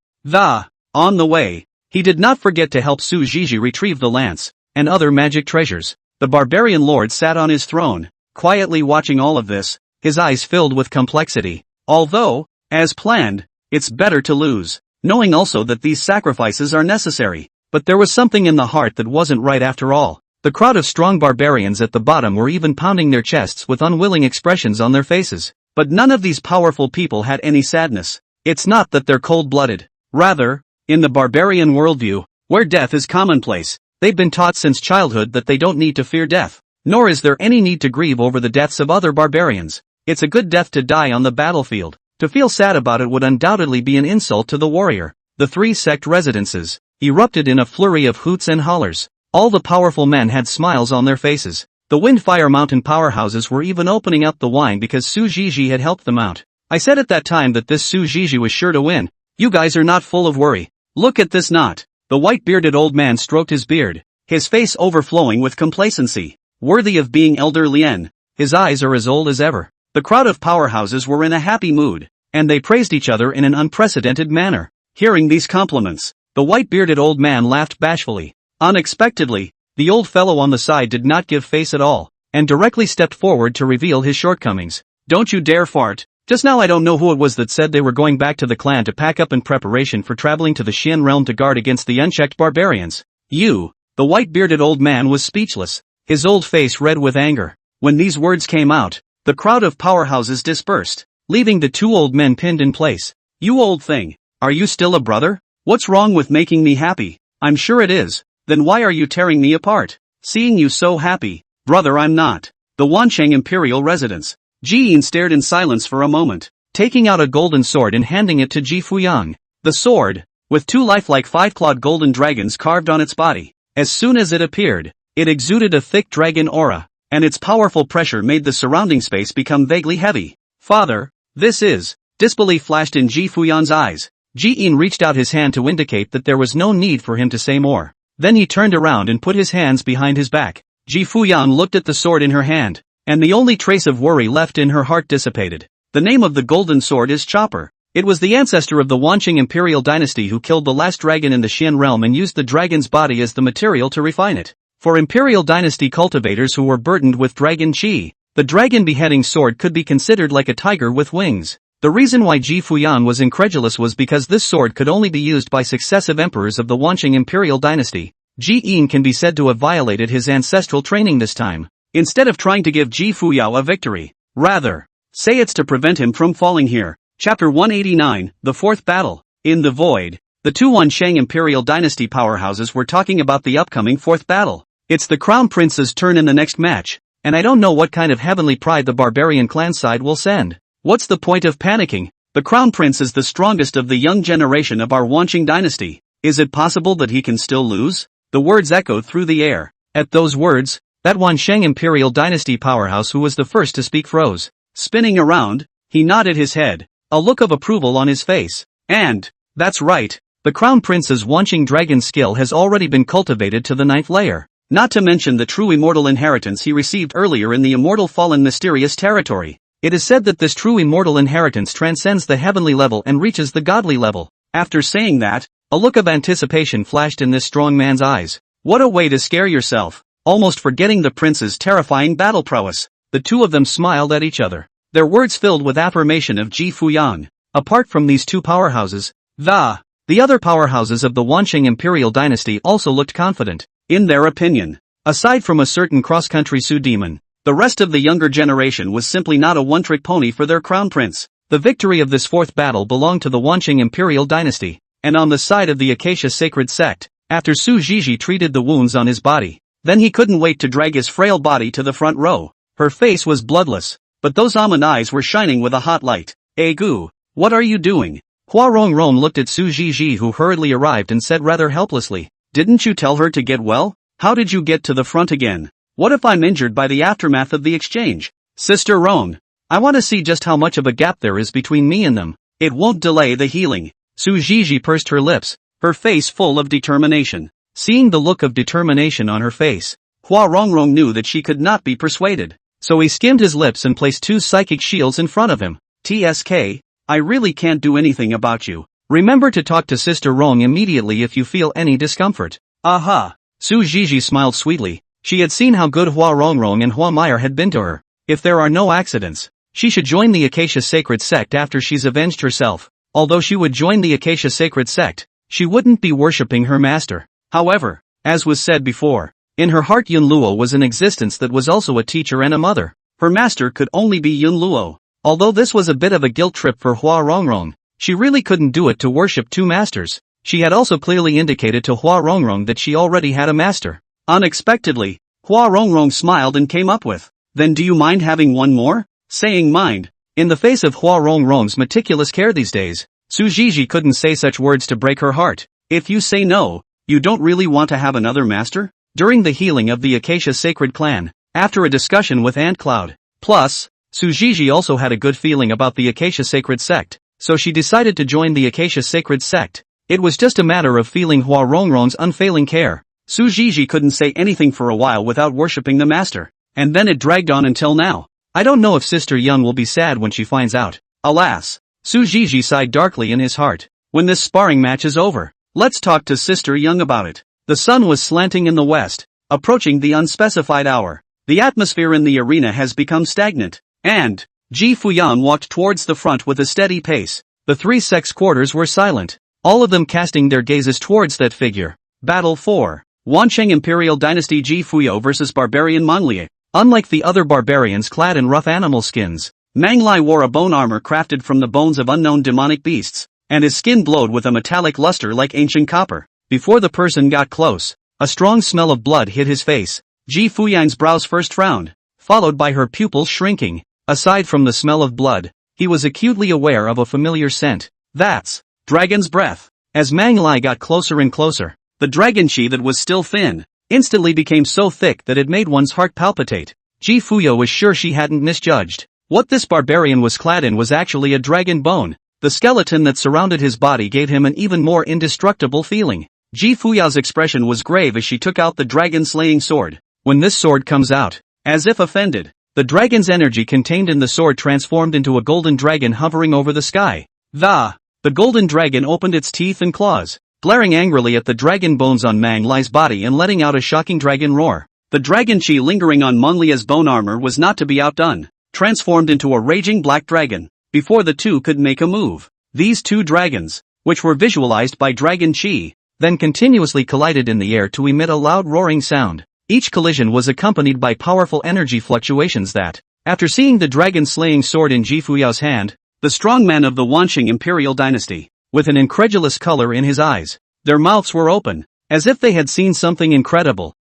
On the way, he did not forget to help Su Zhizhi retrieve the lance and other magic treasures. The barbarian lord sat on his throne, quietly watching all of this, his eyes filled with complexity. Although, as planned, it's better to lose, knowing also that these sacrifices are necessary. But there was something in the heart that wasn't right after all. The crowd of strong barbarians at the bottom were even pounding their chests with unwilling expressions on their faces. But none of these powerful people had any sadness. It's not that they're cold-blooded. Rather, in the barbarian worldview, where death is commonplace, they've been taught since childhood that they don't need to fear death. Nor is there any need to grieve over the deaths of other barbarians. It's a good death to die on the battlefield. To feel sad about it would undoubtedly be an insult to the warrior. The three sect residences erupted in a flurry of hoots and hollers. All the powerful men had smiles on their faces. The Windfire Mountain powerhouses were even opening up the wine because Su Zhizhi had helped them out. I said at that time that this Su Zhizhi was sure to win. You guys are not full of worry. Look at this knot. The white-bearded old man stroked his beard, his face overflowing with complacency. Worthy of being Elder Lien. His eyes are as old as ever. The crowd of powerhouses were in a happy mood, and they praised each other in an unprecedented manner. Hearing these compliments, the white-bearded old man laughed bashfully. Unexpectedly, the old fellow on the side did not give face at all, and directly stepped forward to reveal his shortcomings. Don't you dare fart. Just now I don't know who it was that said they were going back to the clan to pack up in preparation for traveling to the Xian realm to guard against the unchecked barbarians. You. The white-bearded old man was speechless, his old face red with anger. When these words came out, the crowd of powerhouses dispersed, leaving the two old men pinned in place. You old thing, are you still a brother? What's wrong with making me happy? I'm sure it is. Then why are you tearing me apart? Seeing you so happy, brother, I'm not. The Wancheng Imperial Residence. Ji Yin stared in silence for a moment, taking out a golden sword and handing it to Ji Fuyang. The sword, with two lifelike five-clawed golden dragons carved on its body. As soon as it appeared, it exuded a thick dragon aura, and its powerful pressure made the surrounding space become vaguely heavy. Father, this is... Disbelief flashed in Ji Fuyang's eyes. Ji Yin reached out his hand to indicate that there was no need for him to say more. Then he turned around and put his hands behind his back. Ji Fuyang looked at the sword in her hand, and the only trace of worry left in her heart dissipated. The name of the golden sword is Chopper. It was the ancestor of the Wancheng Imperial Dynasty who killed the last dragon in the Xian realm and used the dragon's body as the material to refine it. For Imperial Dynasty cultivators who were burdened with dragon chi, the dragon beheading sword could be considered like a tiger with wings. The reason why Ji Fuyang was incredulous was because this sword could only be used by successive emperors of the Wancheng Imperial Dynasty. Ji Yin can be said to have violated his ancestral training this time. Instead of trying to give Ji Fuyao a victory, rather, say it's to prevent him from falling here. Chapter 189, The Fourth Battle. In the void, the two Wancheng Imperial Dynasty powerhouses were talking about the upcoming fourth battle. It's the Crown Prince's turn in the next match, and I don't know what kind of heavenly pride the barbarian clan side will send. What's the point of panicking? The Crown Prince is the strongest of the young generation of our Wancheng dynasty. Is it possible that he can still lose? The words echoed through the air. At those words, that Wancheng Imperial Dynasty powerhouse who was the first to speak froze. Spinning around, he nodded his head, a look of approval on his face. And, that's right, the Crown Prince's Wancheng dragon skill has already been cultivated to the 9th layer. Not to mention the true immortal inheritance he received earlier in the immortal fallen mysterious territory. It is said that this true immortal inheritance transcends the heavenly level and reaches the godly level. After saying that, a look of anticipation flashed in this strong man's eyes. What a way to scare yourself, almost forgetting the prince's terrifying battle prowess. The two of them smiled at each other, their words filled with affirmation of Ji Fuyang. Apart from these two powerhouses, this The other powerhouses of the Wanqing imperial dynasty also looked confident in their opinion. Aside from a certain cross-country Su demon, the rest of the younger generation was simply not a one-trick pony for their crown prince. The victory of this fourth battle belonged to the Wanqing imperial dynasty, and on the side of the Acacia sacred sect, after Su Zhizhi treated the wounds on his body, then he couldn't wait to drag his frail body to the front row. Her face was bloodless, but those almond eyes were shining with a hot light. Gu, what are you doing? Hua Rongrong looked at Su Zhizhi, who hurriedly arrived, and said rather helplessly, didn't you tell her to get well? How did you get to the front again? What if I'm injured by the aftermath of the exchange? Sister Rong, I want to see just how much of a gap there is between me and them. It won't delay the healing. Su Zhizhi pursed her lips, her face full of determination. Seeing the look of determination on her face, Hua Rongrong knew that she could not be persuaded. So he skimmed his lips and placed 2 psychic shields in front of him. TSK, I really can't do anything about you. Remember to talk to Sister Rong immediately if you feel any discomfort. Aha! Su Zhizhi smiled sweetly. She had seen how good Hua Rongrong and Hua Meyer had been to her. If there are no accidents, she should join the Acacia sacred sect after she's avenged herself. Although she would join the Acacia sacred sect, she wouldn't be worshipping her master. However, as was said before, in her heart Yun Luo was an existence that was also a teacher and a mother. Her master could only be Yun Luo. Although this was a bit of a guilt trip for Hua Rongrong, she really couldn't do it to worship 2 masters. She had also clearly indicated to Hua Rongrong that she already had a master. Unexpectedly, Hua Rongrong smiled and came up with, then do you mind having one more? Saying mind. In the face of Hua Rongrong's meticulous care these days, Su Zhizhi couldn't say such words to break her heart. If you say no, you don't really want to have another master? During the healing of the Acacia sacred clan, after a discussion with Ant Cloud, plus, Su Zhizhi also had a good feeling about the Acacia sacred sect, so she decided to join the Acacia sacred sect. It was just a matter of feeling Hua Rongrong's unfailing care. Su Zhizhi couldn't say anything for a while without worshipping the master, and then it dragged on until now. I don't know if Sister Young will be sad when she finds out. Alas, Su Zhizhi sighed darkly in his heart. When this sparring match is over, let's talk to Sister Young about it. The sun was slanting in the west, approaching the unspecified hour. The atmosphere in the arena has become stagnant, and Ji Fuyan walked towards the front with a steady pace. The 3 sex quarters were silent, all of them casting their gazes towards that figure. Battle 4. Wanqing Imperial Dynasty Ji Fuyo vs Barbarian Manhwa. Unlike the other barbarians clad in rough animal skins, Manhwa wore a bone armor crafted from the bones of unknown demonic beasts, and his skin glowed with a metallic luster like ancient copper. Before the person got close, a strong smell of blood hit his face. Ji Fuyang's brows first frowned, followed by her pupils shrinking. Aside from the smell of blood, he was acutely aware of a familiar scent. That's dragon's breath. As Manhwa got closer and closer, the dragon chi that was still thin instantly became so thick that it made one's heart palpitate. Ji Fuyo was sure she hadn't misjudged. What this barbarian was clad in was actually a dragon bone. The skeleton that surrounded his body gave him an even more indestructible feeling. Ji Fuya's expression was grave as she took out the dragon-slaying sword. When this sword comes out, as if offended, the dragon's energy contained in the sword transformed into a golden dragon hovering over the sky. The golden dragon opened its teeth and claws, glaring angrily at the dragon bones on Manhwa's body and letting out a shocking dragon roar. The dragon chi lingering on Manhwa's bone armor was not to be outdone, transformed into a raging black dragon. Before the two could make a move, these 2 dragons, which were visualized by dragon chi, then continuously collided in the air to emit a loud roaring sound. Each collision was accompanied by powerful energy fluctuations that, after seeing the dragon-slaying sword in Ji Fuyao's hand, the strong man of the Wanqing Imperial Dynasty, with an incredulous color in his eyes, their mouths were open, as if they had seen something incredible.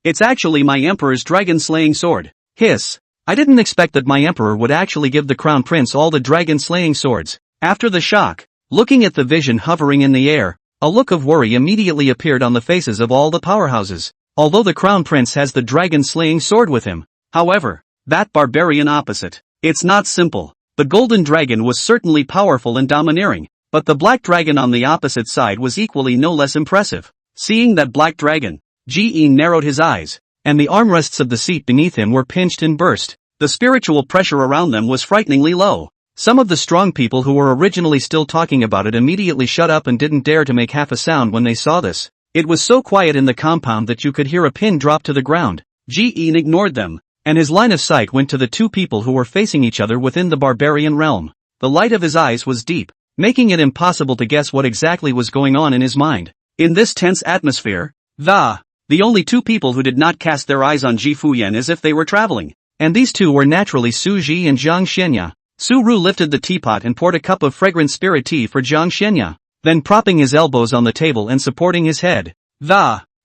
It's actually my emperor's dragon-slaying sword. Hiss. I didn't expect that my emperor would actually give the crown prince all the dragon-slaying swords. After the shock, looking at the vision hovering in the air, a look of worry immediately appeared on the faces of all the powerhouses. Although the crown prince has the dragon-slaying sword with him, however, that barbarian opposite, it's not simple. The golden dragon was certainly powerful and domineering, but the black dragon on the opposite side was equally no less impressive. Seeing that black dragon, Ji narrowed his eyes, and the armrests of the seat beneath him were pinched and burst. The spiritual pressure around them was frighteningly low. Some of the strong people who were originally still talking about it immediately shut up and didn't dare to make half a sound when they saw this. It was so quiet in the compound that you could hear a pin drop to the ground. Ji ignored them, and his line of sight went to the 2 people who were facing each other within the barbarian realm. The light of his eyes was deep, making it impossible to guess what exactly was going on in his mind. In this tense atmosphere, the only two people who did not cast their eyes on Ji Fuyan as if they were traveling. And these two were naturally Su Ji and Jiang Xianya. Su Ru lifted the teapot and poured a cup of fragrant spirit tea for Jiang Xianya. Then propping his elbows on the table and supporting his head.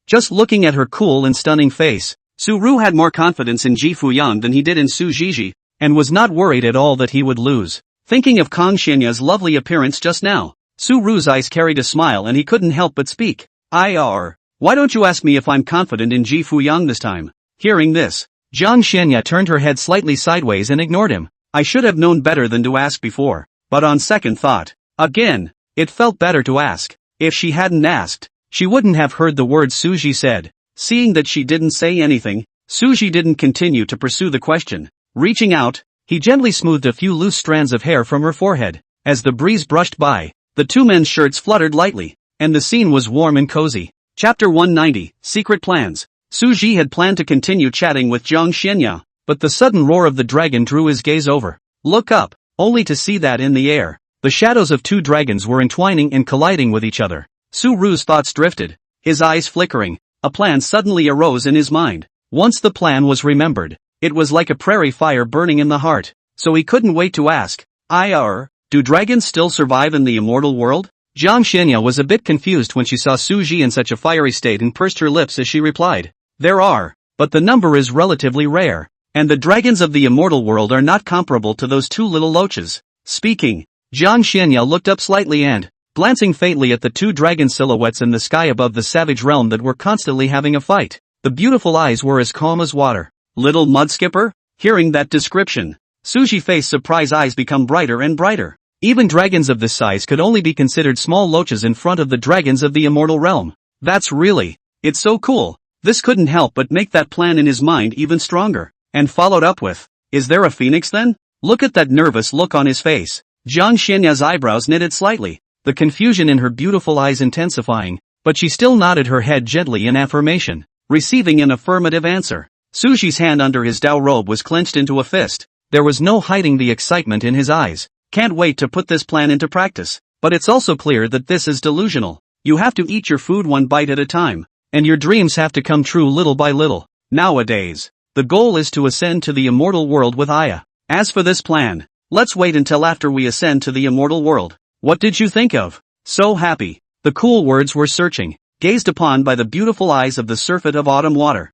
Just looking at her cool and stunning face, Su Ru had more confidence in Ji Fuyan than he did in Su Jiji, and was not worried at all that he would lose. Thinking of Kang Xianya's lovely appearance just now, Su Ru's eyes carried a smile and he couldn't help but speak. Why don't you ask me if I'm confident in Ji Fuyan this time? Hearing this, Jiang Xianya turned her head slightly sideways and ignored him. I should have known better than to ask before, but on second thought, again, it felt better to ask. If she hadn't asked, she wouldn't have heard the words Suji said. Seeing that she didn't say anything, Suji didn't continue to pursue the question. Reaching out, he gently smoothed a few loose strands of hair from her forehead. As the breeze brushed by, the two men's shirts fluttered lightly, and the scene was warm and cozy. Chapter 190, Secret Plans. Suji had planned to continue chatting with Jiang Xianya, but the sudden roar of the dragon drew his gaze over. Look up, only to see that in the air, the shadows of two dragons were entwining and colliding with each other. Su Ru's thoughts drifted, his eyes flickering. A plan suddenly arose in his mind. Once the plan was remembered, it was like a prairie fire burning in the heart, so he couldn't wait to ask. Do dragons still survive in the immortal world? Jiang Xianya was a bit confused when she saw Suji in such a fiery state and pursed her lips as she replied. There are, but the number is relatively rare, and the dragons of the immortal world are not comparable to those two little loaches. Speaking, Jiang Xianya looked up slightly and, glancing faintly at the two dragon silhouettes in the sky above the savage realm that were constantly having a fight, the beautiful eyes were as calm as water. Little mudskipper? Hearing that description, Suji's face surprise eyes become brighter and brighter. Even dragons of this size could only be considered small loaches in front of the dragons of the immortal realm. It's so cool. This couldn't help but make that plan in his mind even stronger, and followed up with, is there a phoenix then? Look at that nervous look on his face. Jiang Xianya's eyebrows knitted slightly, the confusion in her beautiful eyes intensifying, but she still nodded her head gently in affirmation, receiving an affirmative answer. Suji's hand under his Dao robe was clenched into a fist. There was no hiding the excitement in his eyes. Can't wait to put this plan into practice. But it's also clear that this is delusional. You have to eat your food one bite at a time, and your dreams have to come true little by little. Nowadays, the goal is to ascend to the immortal world with Aya. As for this plan, let's wait until after we ascend to the immortal world. What did you think of? So happy. The cool words were searching, gazed upon by the beautiful eyes of the surfeit of autumn water.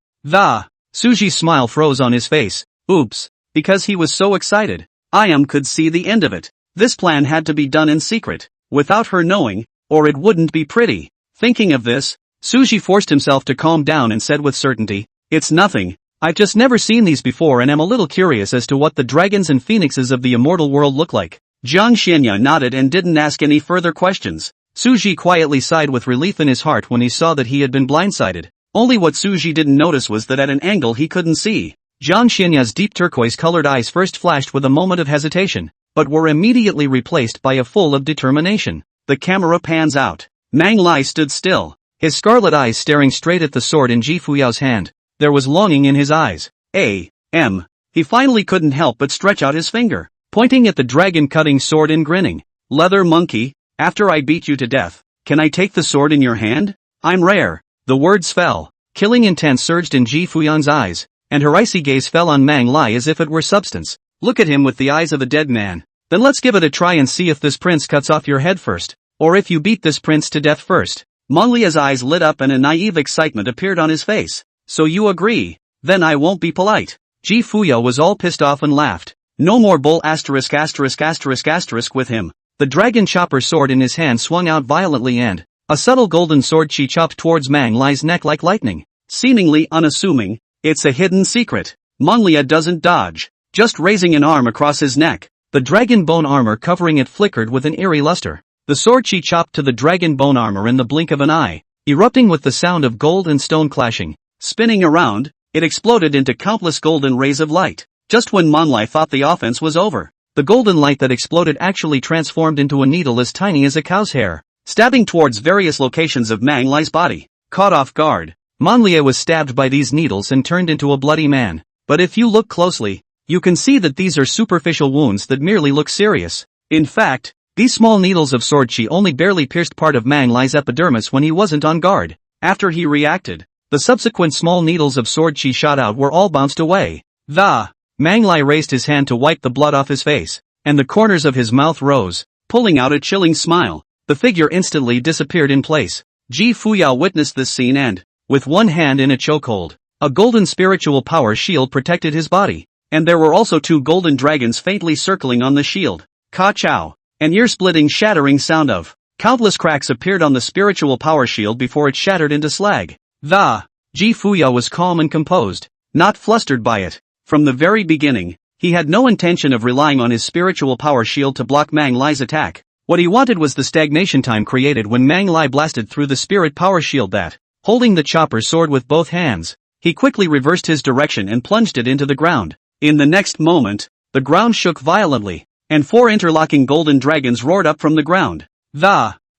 Suji's smile froze on his face. Oops. Because he was so excited. Ayam could see the end of it. This plan had to be done in secret, without her knowing, or it wouldn't be pretty. Thinking of this, Suji forced himself to calm down and said with certainty, it's nothing. I've just never seen these before and am a little curious as to what the dragons and phoenixes of the immortal world look like. Jiang Xianya nodded and didn't ask any further questions. Suji quietly sighed with relief in his heart when he saw that he had been blindsided. Only what Suji didn't notice was that at an angle he couldn't see. Jiang Xianya's deep turquoise-colored eyes first flashed with a moment of hesitation, but were immediately replaced by a full of determination. The camera pans out. Mang Lai stood still, his scarlet eyes staring straight at the sword in Ji Fuyao's hand. There was longing in his eyes. He finally couldn't help but stretch out his finger, pointing at the dragon-cutting sword and grinning. Leather monkey, after I beat you to death, can I take the sword in your hand? I'm rare. The words fell. Killing intent surged in Ji Fuyan's eyes, and her icy gaze fell on Mang Lai as if it were substance. Look at him with the eyes of a dead man. Then let's give it a try and see if this prince cuts off your head first, or if you beat this prince to death first. Mang Lai's eyes lit up and a naive excitement appeared on his face. So you agree? Then I won't be polite. Ji Fuyao was all pissed off and laughed. No more bull **** with him. The dragon chopper sword in his hand swung out violently and a subtle golden sword she chopped towards Mang Lai's neck like lightning. Seemingly unassuming, it's a hidden secret. Mang Lai doesn't dodge, just raising an arm across his neck. The dragon bone armor covering it flickered with an eerie luster. The sword she chopped to the dragon bone armor in the blink of an eye, erupting with the sound of gold and stone clashing. Spinning around, it exploded into countless golden rays of light. Just when Mang Lai thought the offense was over, the golden light that exploded actually transformed into a needle as tiny as a cow's hair, stabbing towards various locations of Mang Lai's body. Caught off guard, Mang Lai was stabbed by these needles and turned into a bloody man. But if you look closely, you can see that these are superficial wounds that merely look serious. In fact, These small needles of sword chi only barely pierced part of Mang Lai's epidermis when he wasn't on guard. After he reacted, the subsequent small needles of sword chi shot out were all bounced away. Mang Lai raised his hand to wipe the blood off his face, and the corners of his mouth rose, pulling out a chilling smile. The figure instantly disappeared in place. Ji Fuyao witnessed this scene and, with one hand in a chokehold, a golden spiritual power shield protected his body, and there were also 2 golden dragons faintly circling on the shield. Ka-chow! An ear-splitting shattering sound of countless cracks appeared on the spiritual power shield before it shattered into slag. Ji Fuyao was calm and composed, not flustered by it. From the very beginning, he had no intention of relying on his spiritual power shield to block Mang Lai's attack. What he wanted was the stagnation time created when Mang Lai blasted through the spirit power shield that, holding the chopper sword with both hands, he quickly reversed his direction and plunged it into the ground. In the next moment, the ground shook violently, and 4 interlocking golden dragons roared up from the ground.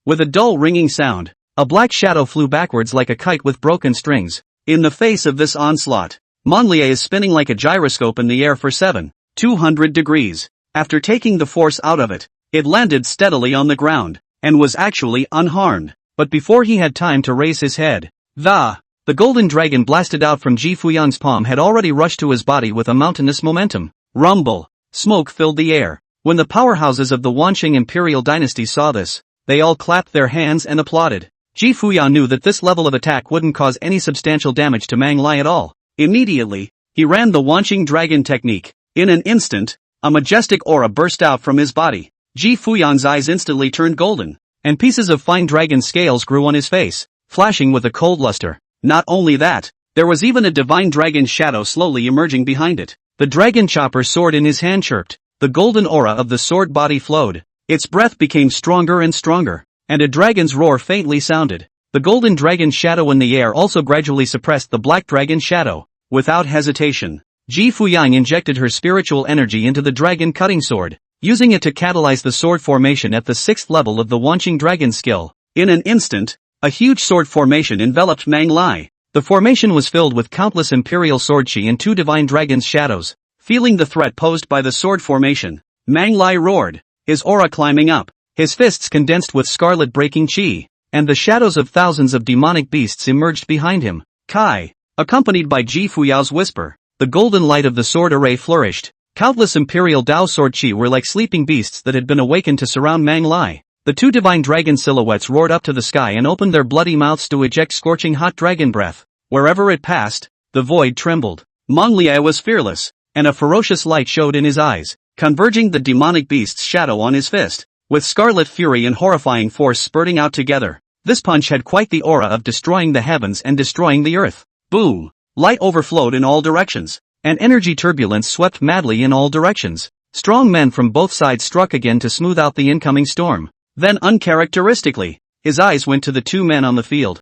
With a dull ringing sound, a black shadow flew backwards like a kite with broken strings. In the face of this onslaught, Manhwa is spinning like a gyroscope in the air for 200 degrees. After taking the force out of it, it landed steadily on the ground, and was actually unharmed. But before he had time to raise his head, the golden dragon blasted out from Ji Fuyang's palm had already rushed to his body with a mountainous momentum. Rumble! Smoke filled the air. When the powerhouses of the Wanqing imperial dynasty saw this, they all clapped their hands and applauded. Ji Fuyao knew that this level of attack wouldn't cause any substantial damage to Mang Lai at all. Immediately, he ran the Wanqing dragon technique. In an instant, a majestic aura burst out from his body. Ji Fuyang's eyes instantly turned golden, and pieces of fine dragon scales grew on his face, flashing with a cold luster. Not only that, there was even a divine dragon shadow slowly emerging behind it. The dragon chopper sword in his hand chirped. The golden aura of the sword body flowed. Its breath became stronger and stronger, and a dragon's roar faintly sounded. The golden dragon shadow in the air also gradually suppressed the black dragon shadow. Without hesitation, Ji Fuyang injected her spiritual energy into the dragon cutting sword, using it to catalyze the sword formation at the 6th level of the Wanqing dragon skill. In an instant, a huge sword formation enveloped Mang Lai. The formation was filled with countless imperial sword chi and 2 divine dragons' shadows. Feeling the threat posed by the sword formation, Mang Lai roared, his aura climbing up, his fists condensed with scarlet breaking chi, and the shadows of thousands of demonic beasts emerged behind him. Kai! Accompanied by Ji Fuyao's whisper, the golden light of the sword array flourished. Countless imperial Dao sword chi were like sleeping beasts that had been awakened to surround Mang Lai. The 2 divine dragon silhouettes roared up to the sky and opened their bloody mouths to eject scorching hot dragon breath. Wherever it passed, the void trembled. Manhwa was fearless, and a ferocious light showed in his eyes, converging the demonic beast's shadow on his fist, with scarlet fury and horrifying force spurting out together. This punch had quite the aura of destroying the heavens and destroying the earth. Boom! Light overflowed in all directions, and energy turbulence swept madly in all directions. Strong men from both sides struck again to smooth out the incoming storm. Then uncharacteristically, his eyes went to the 2 men on the field.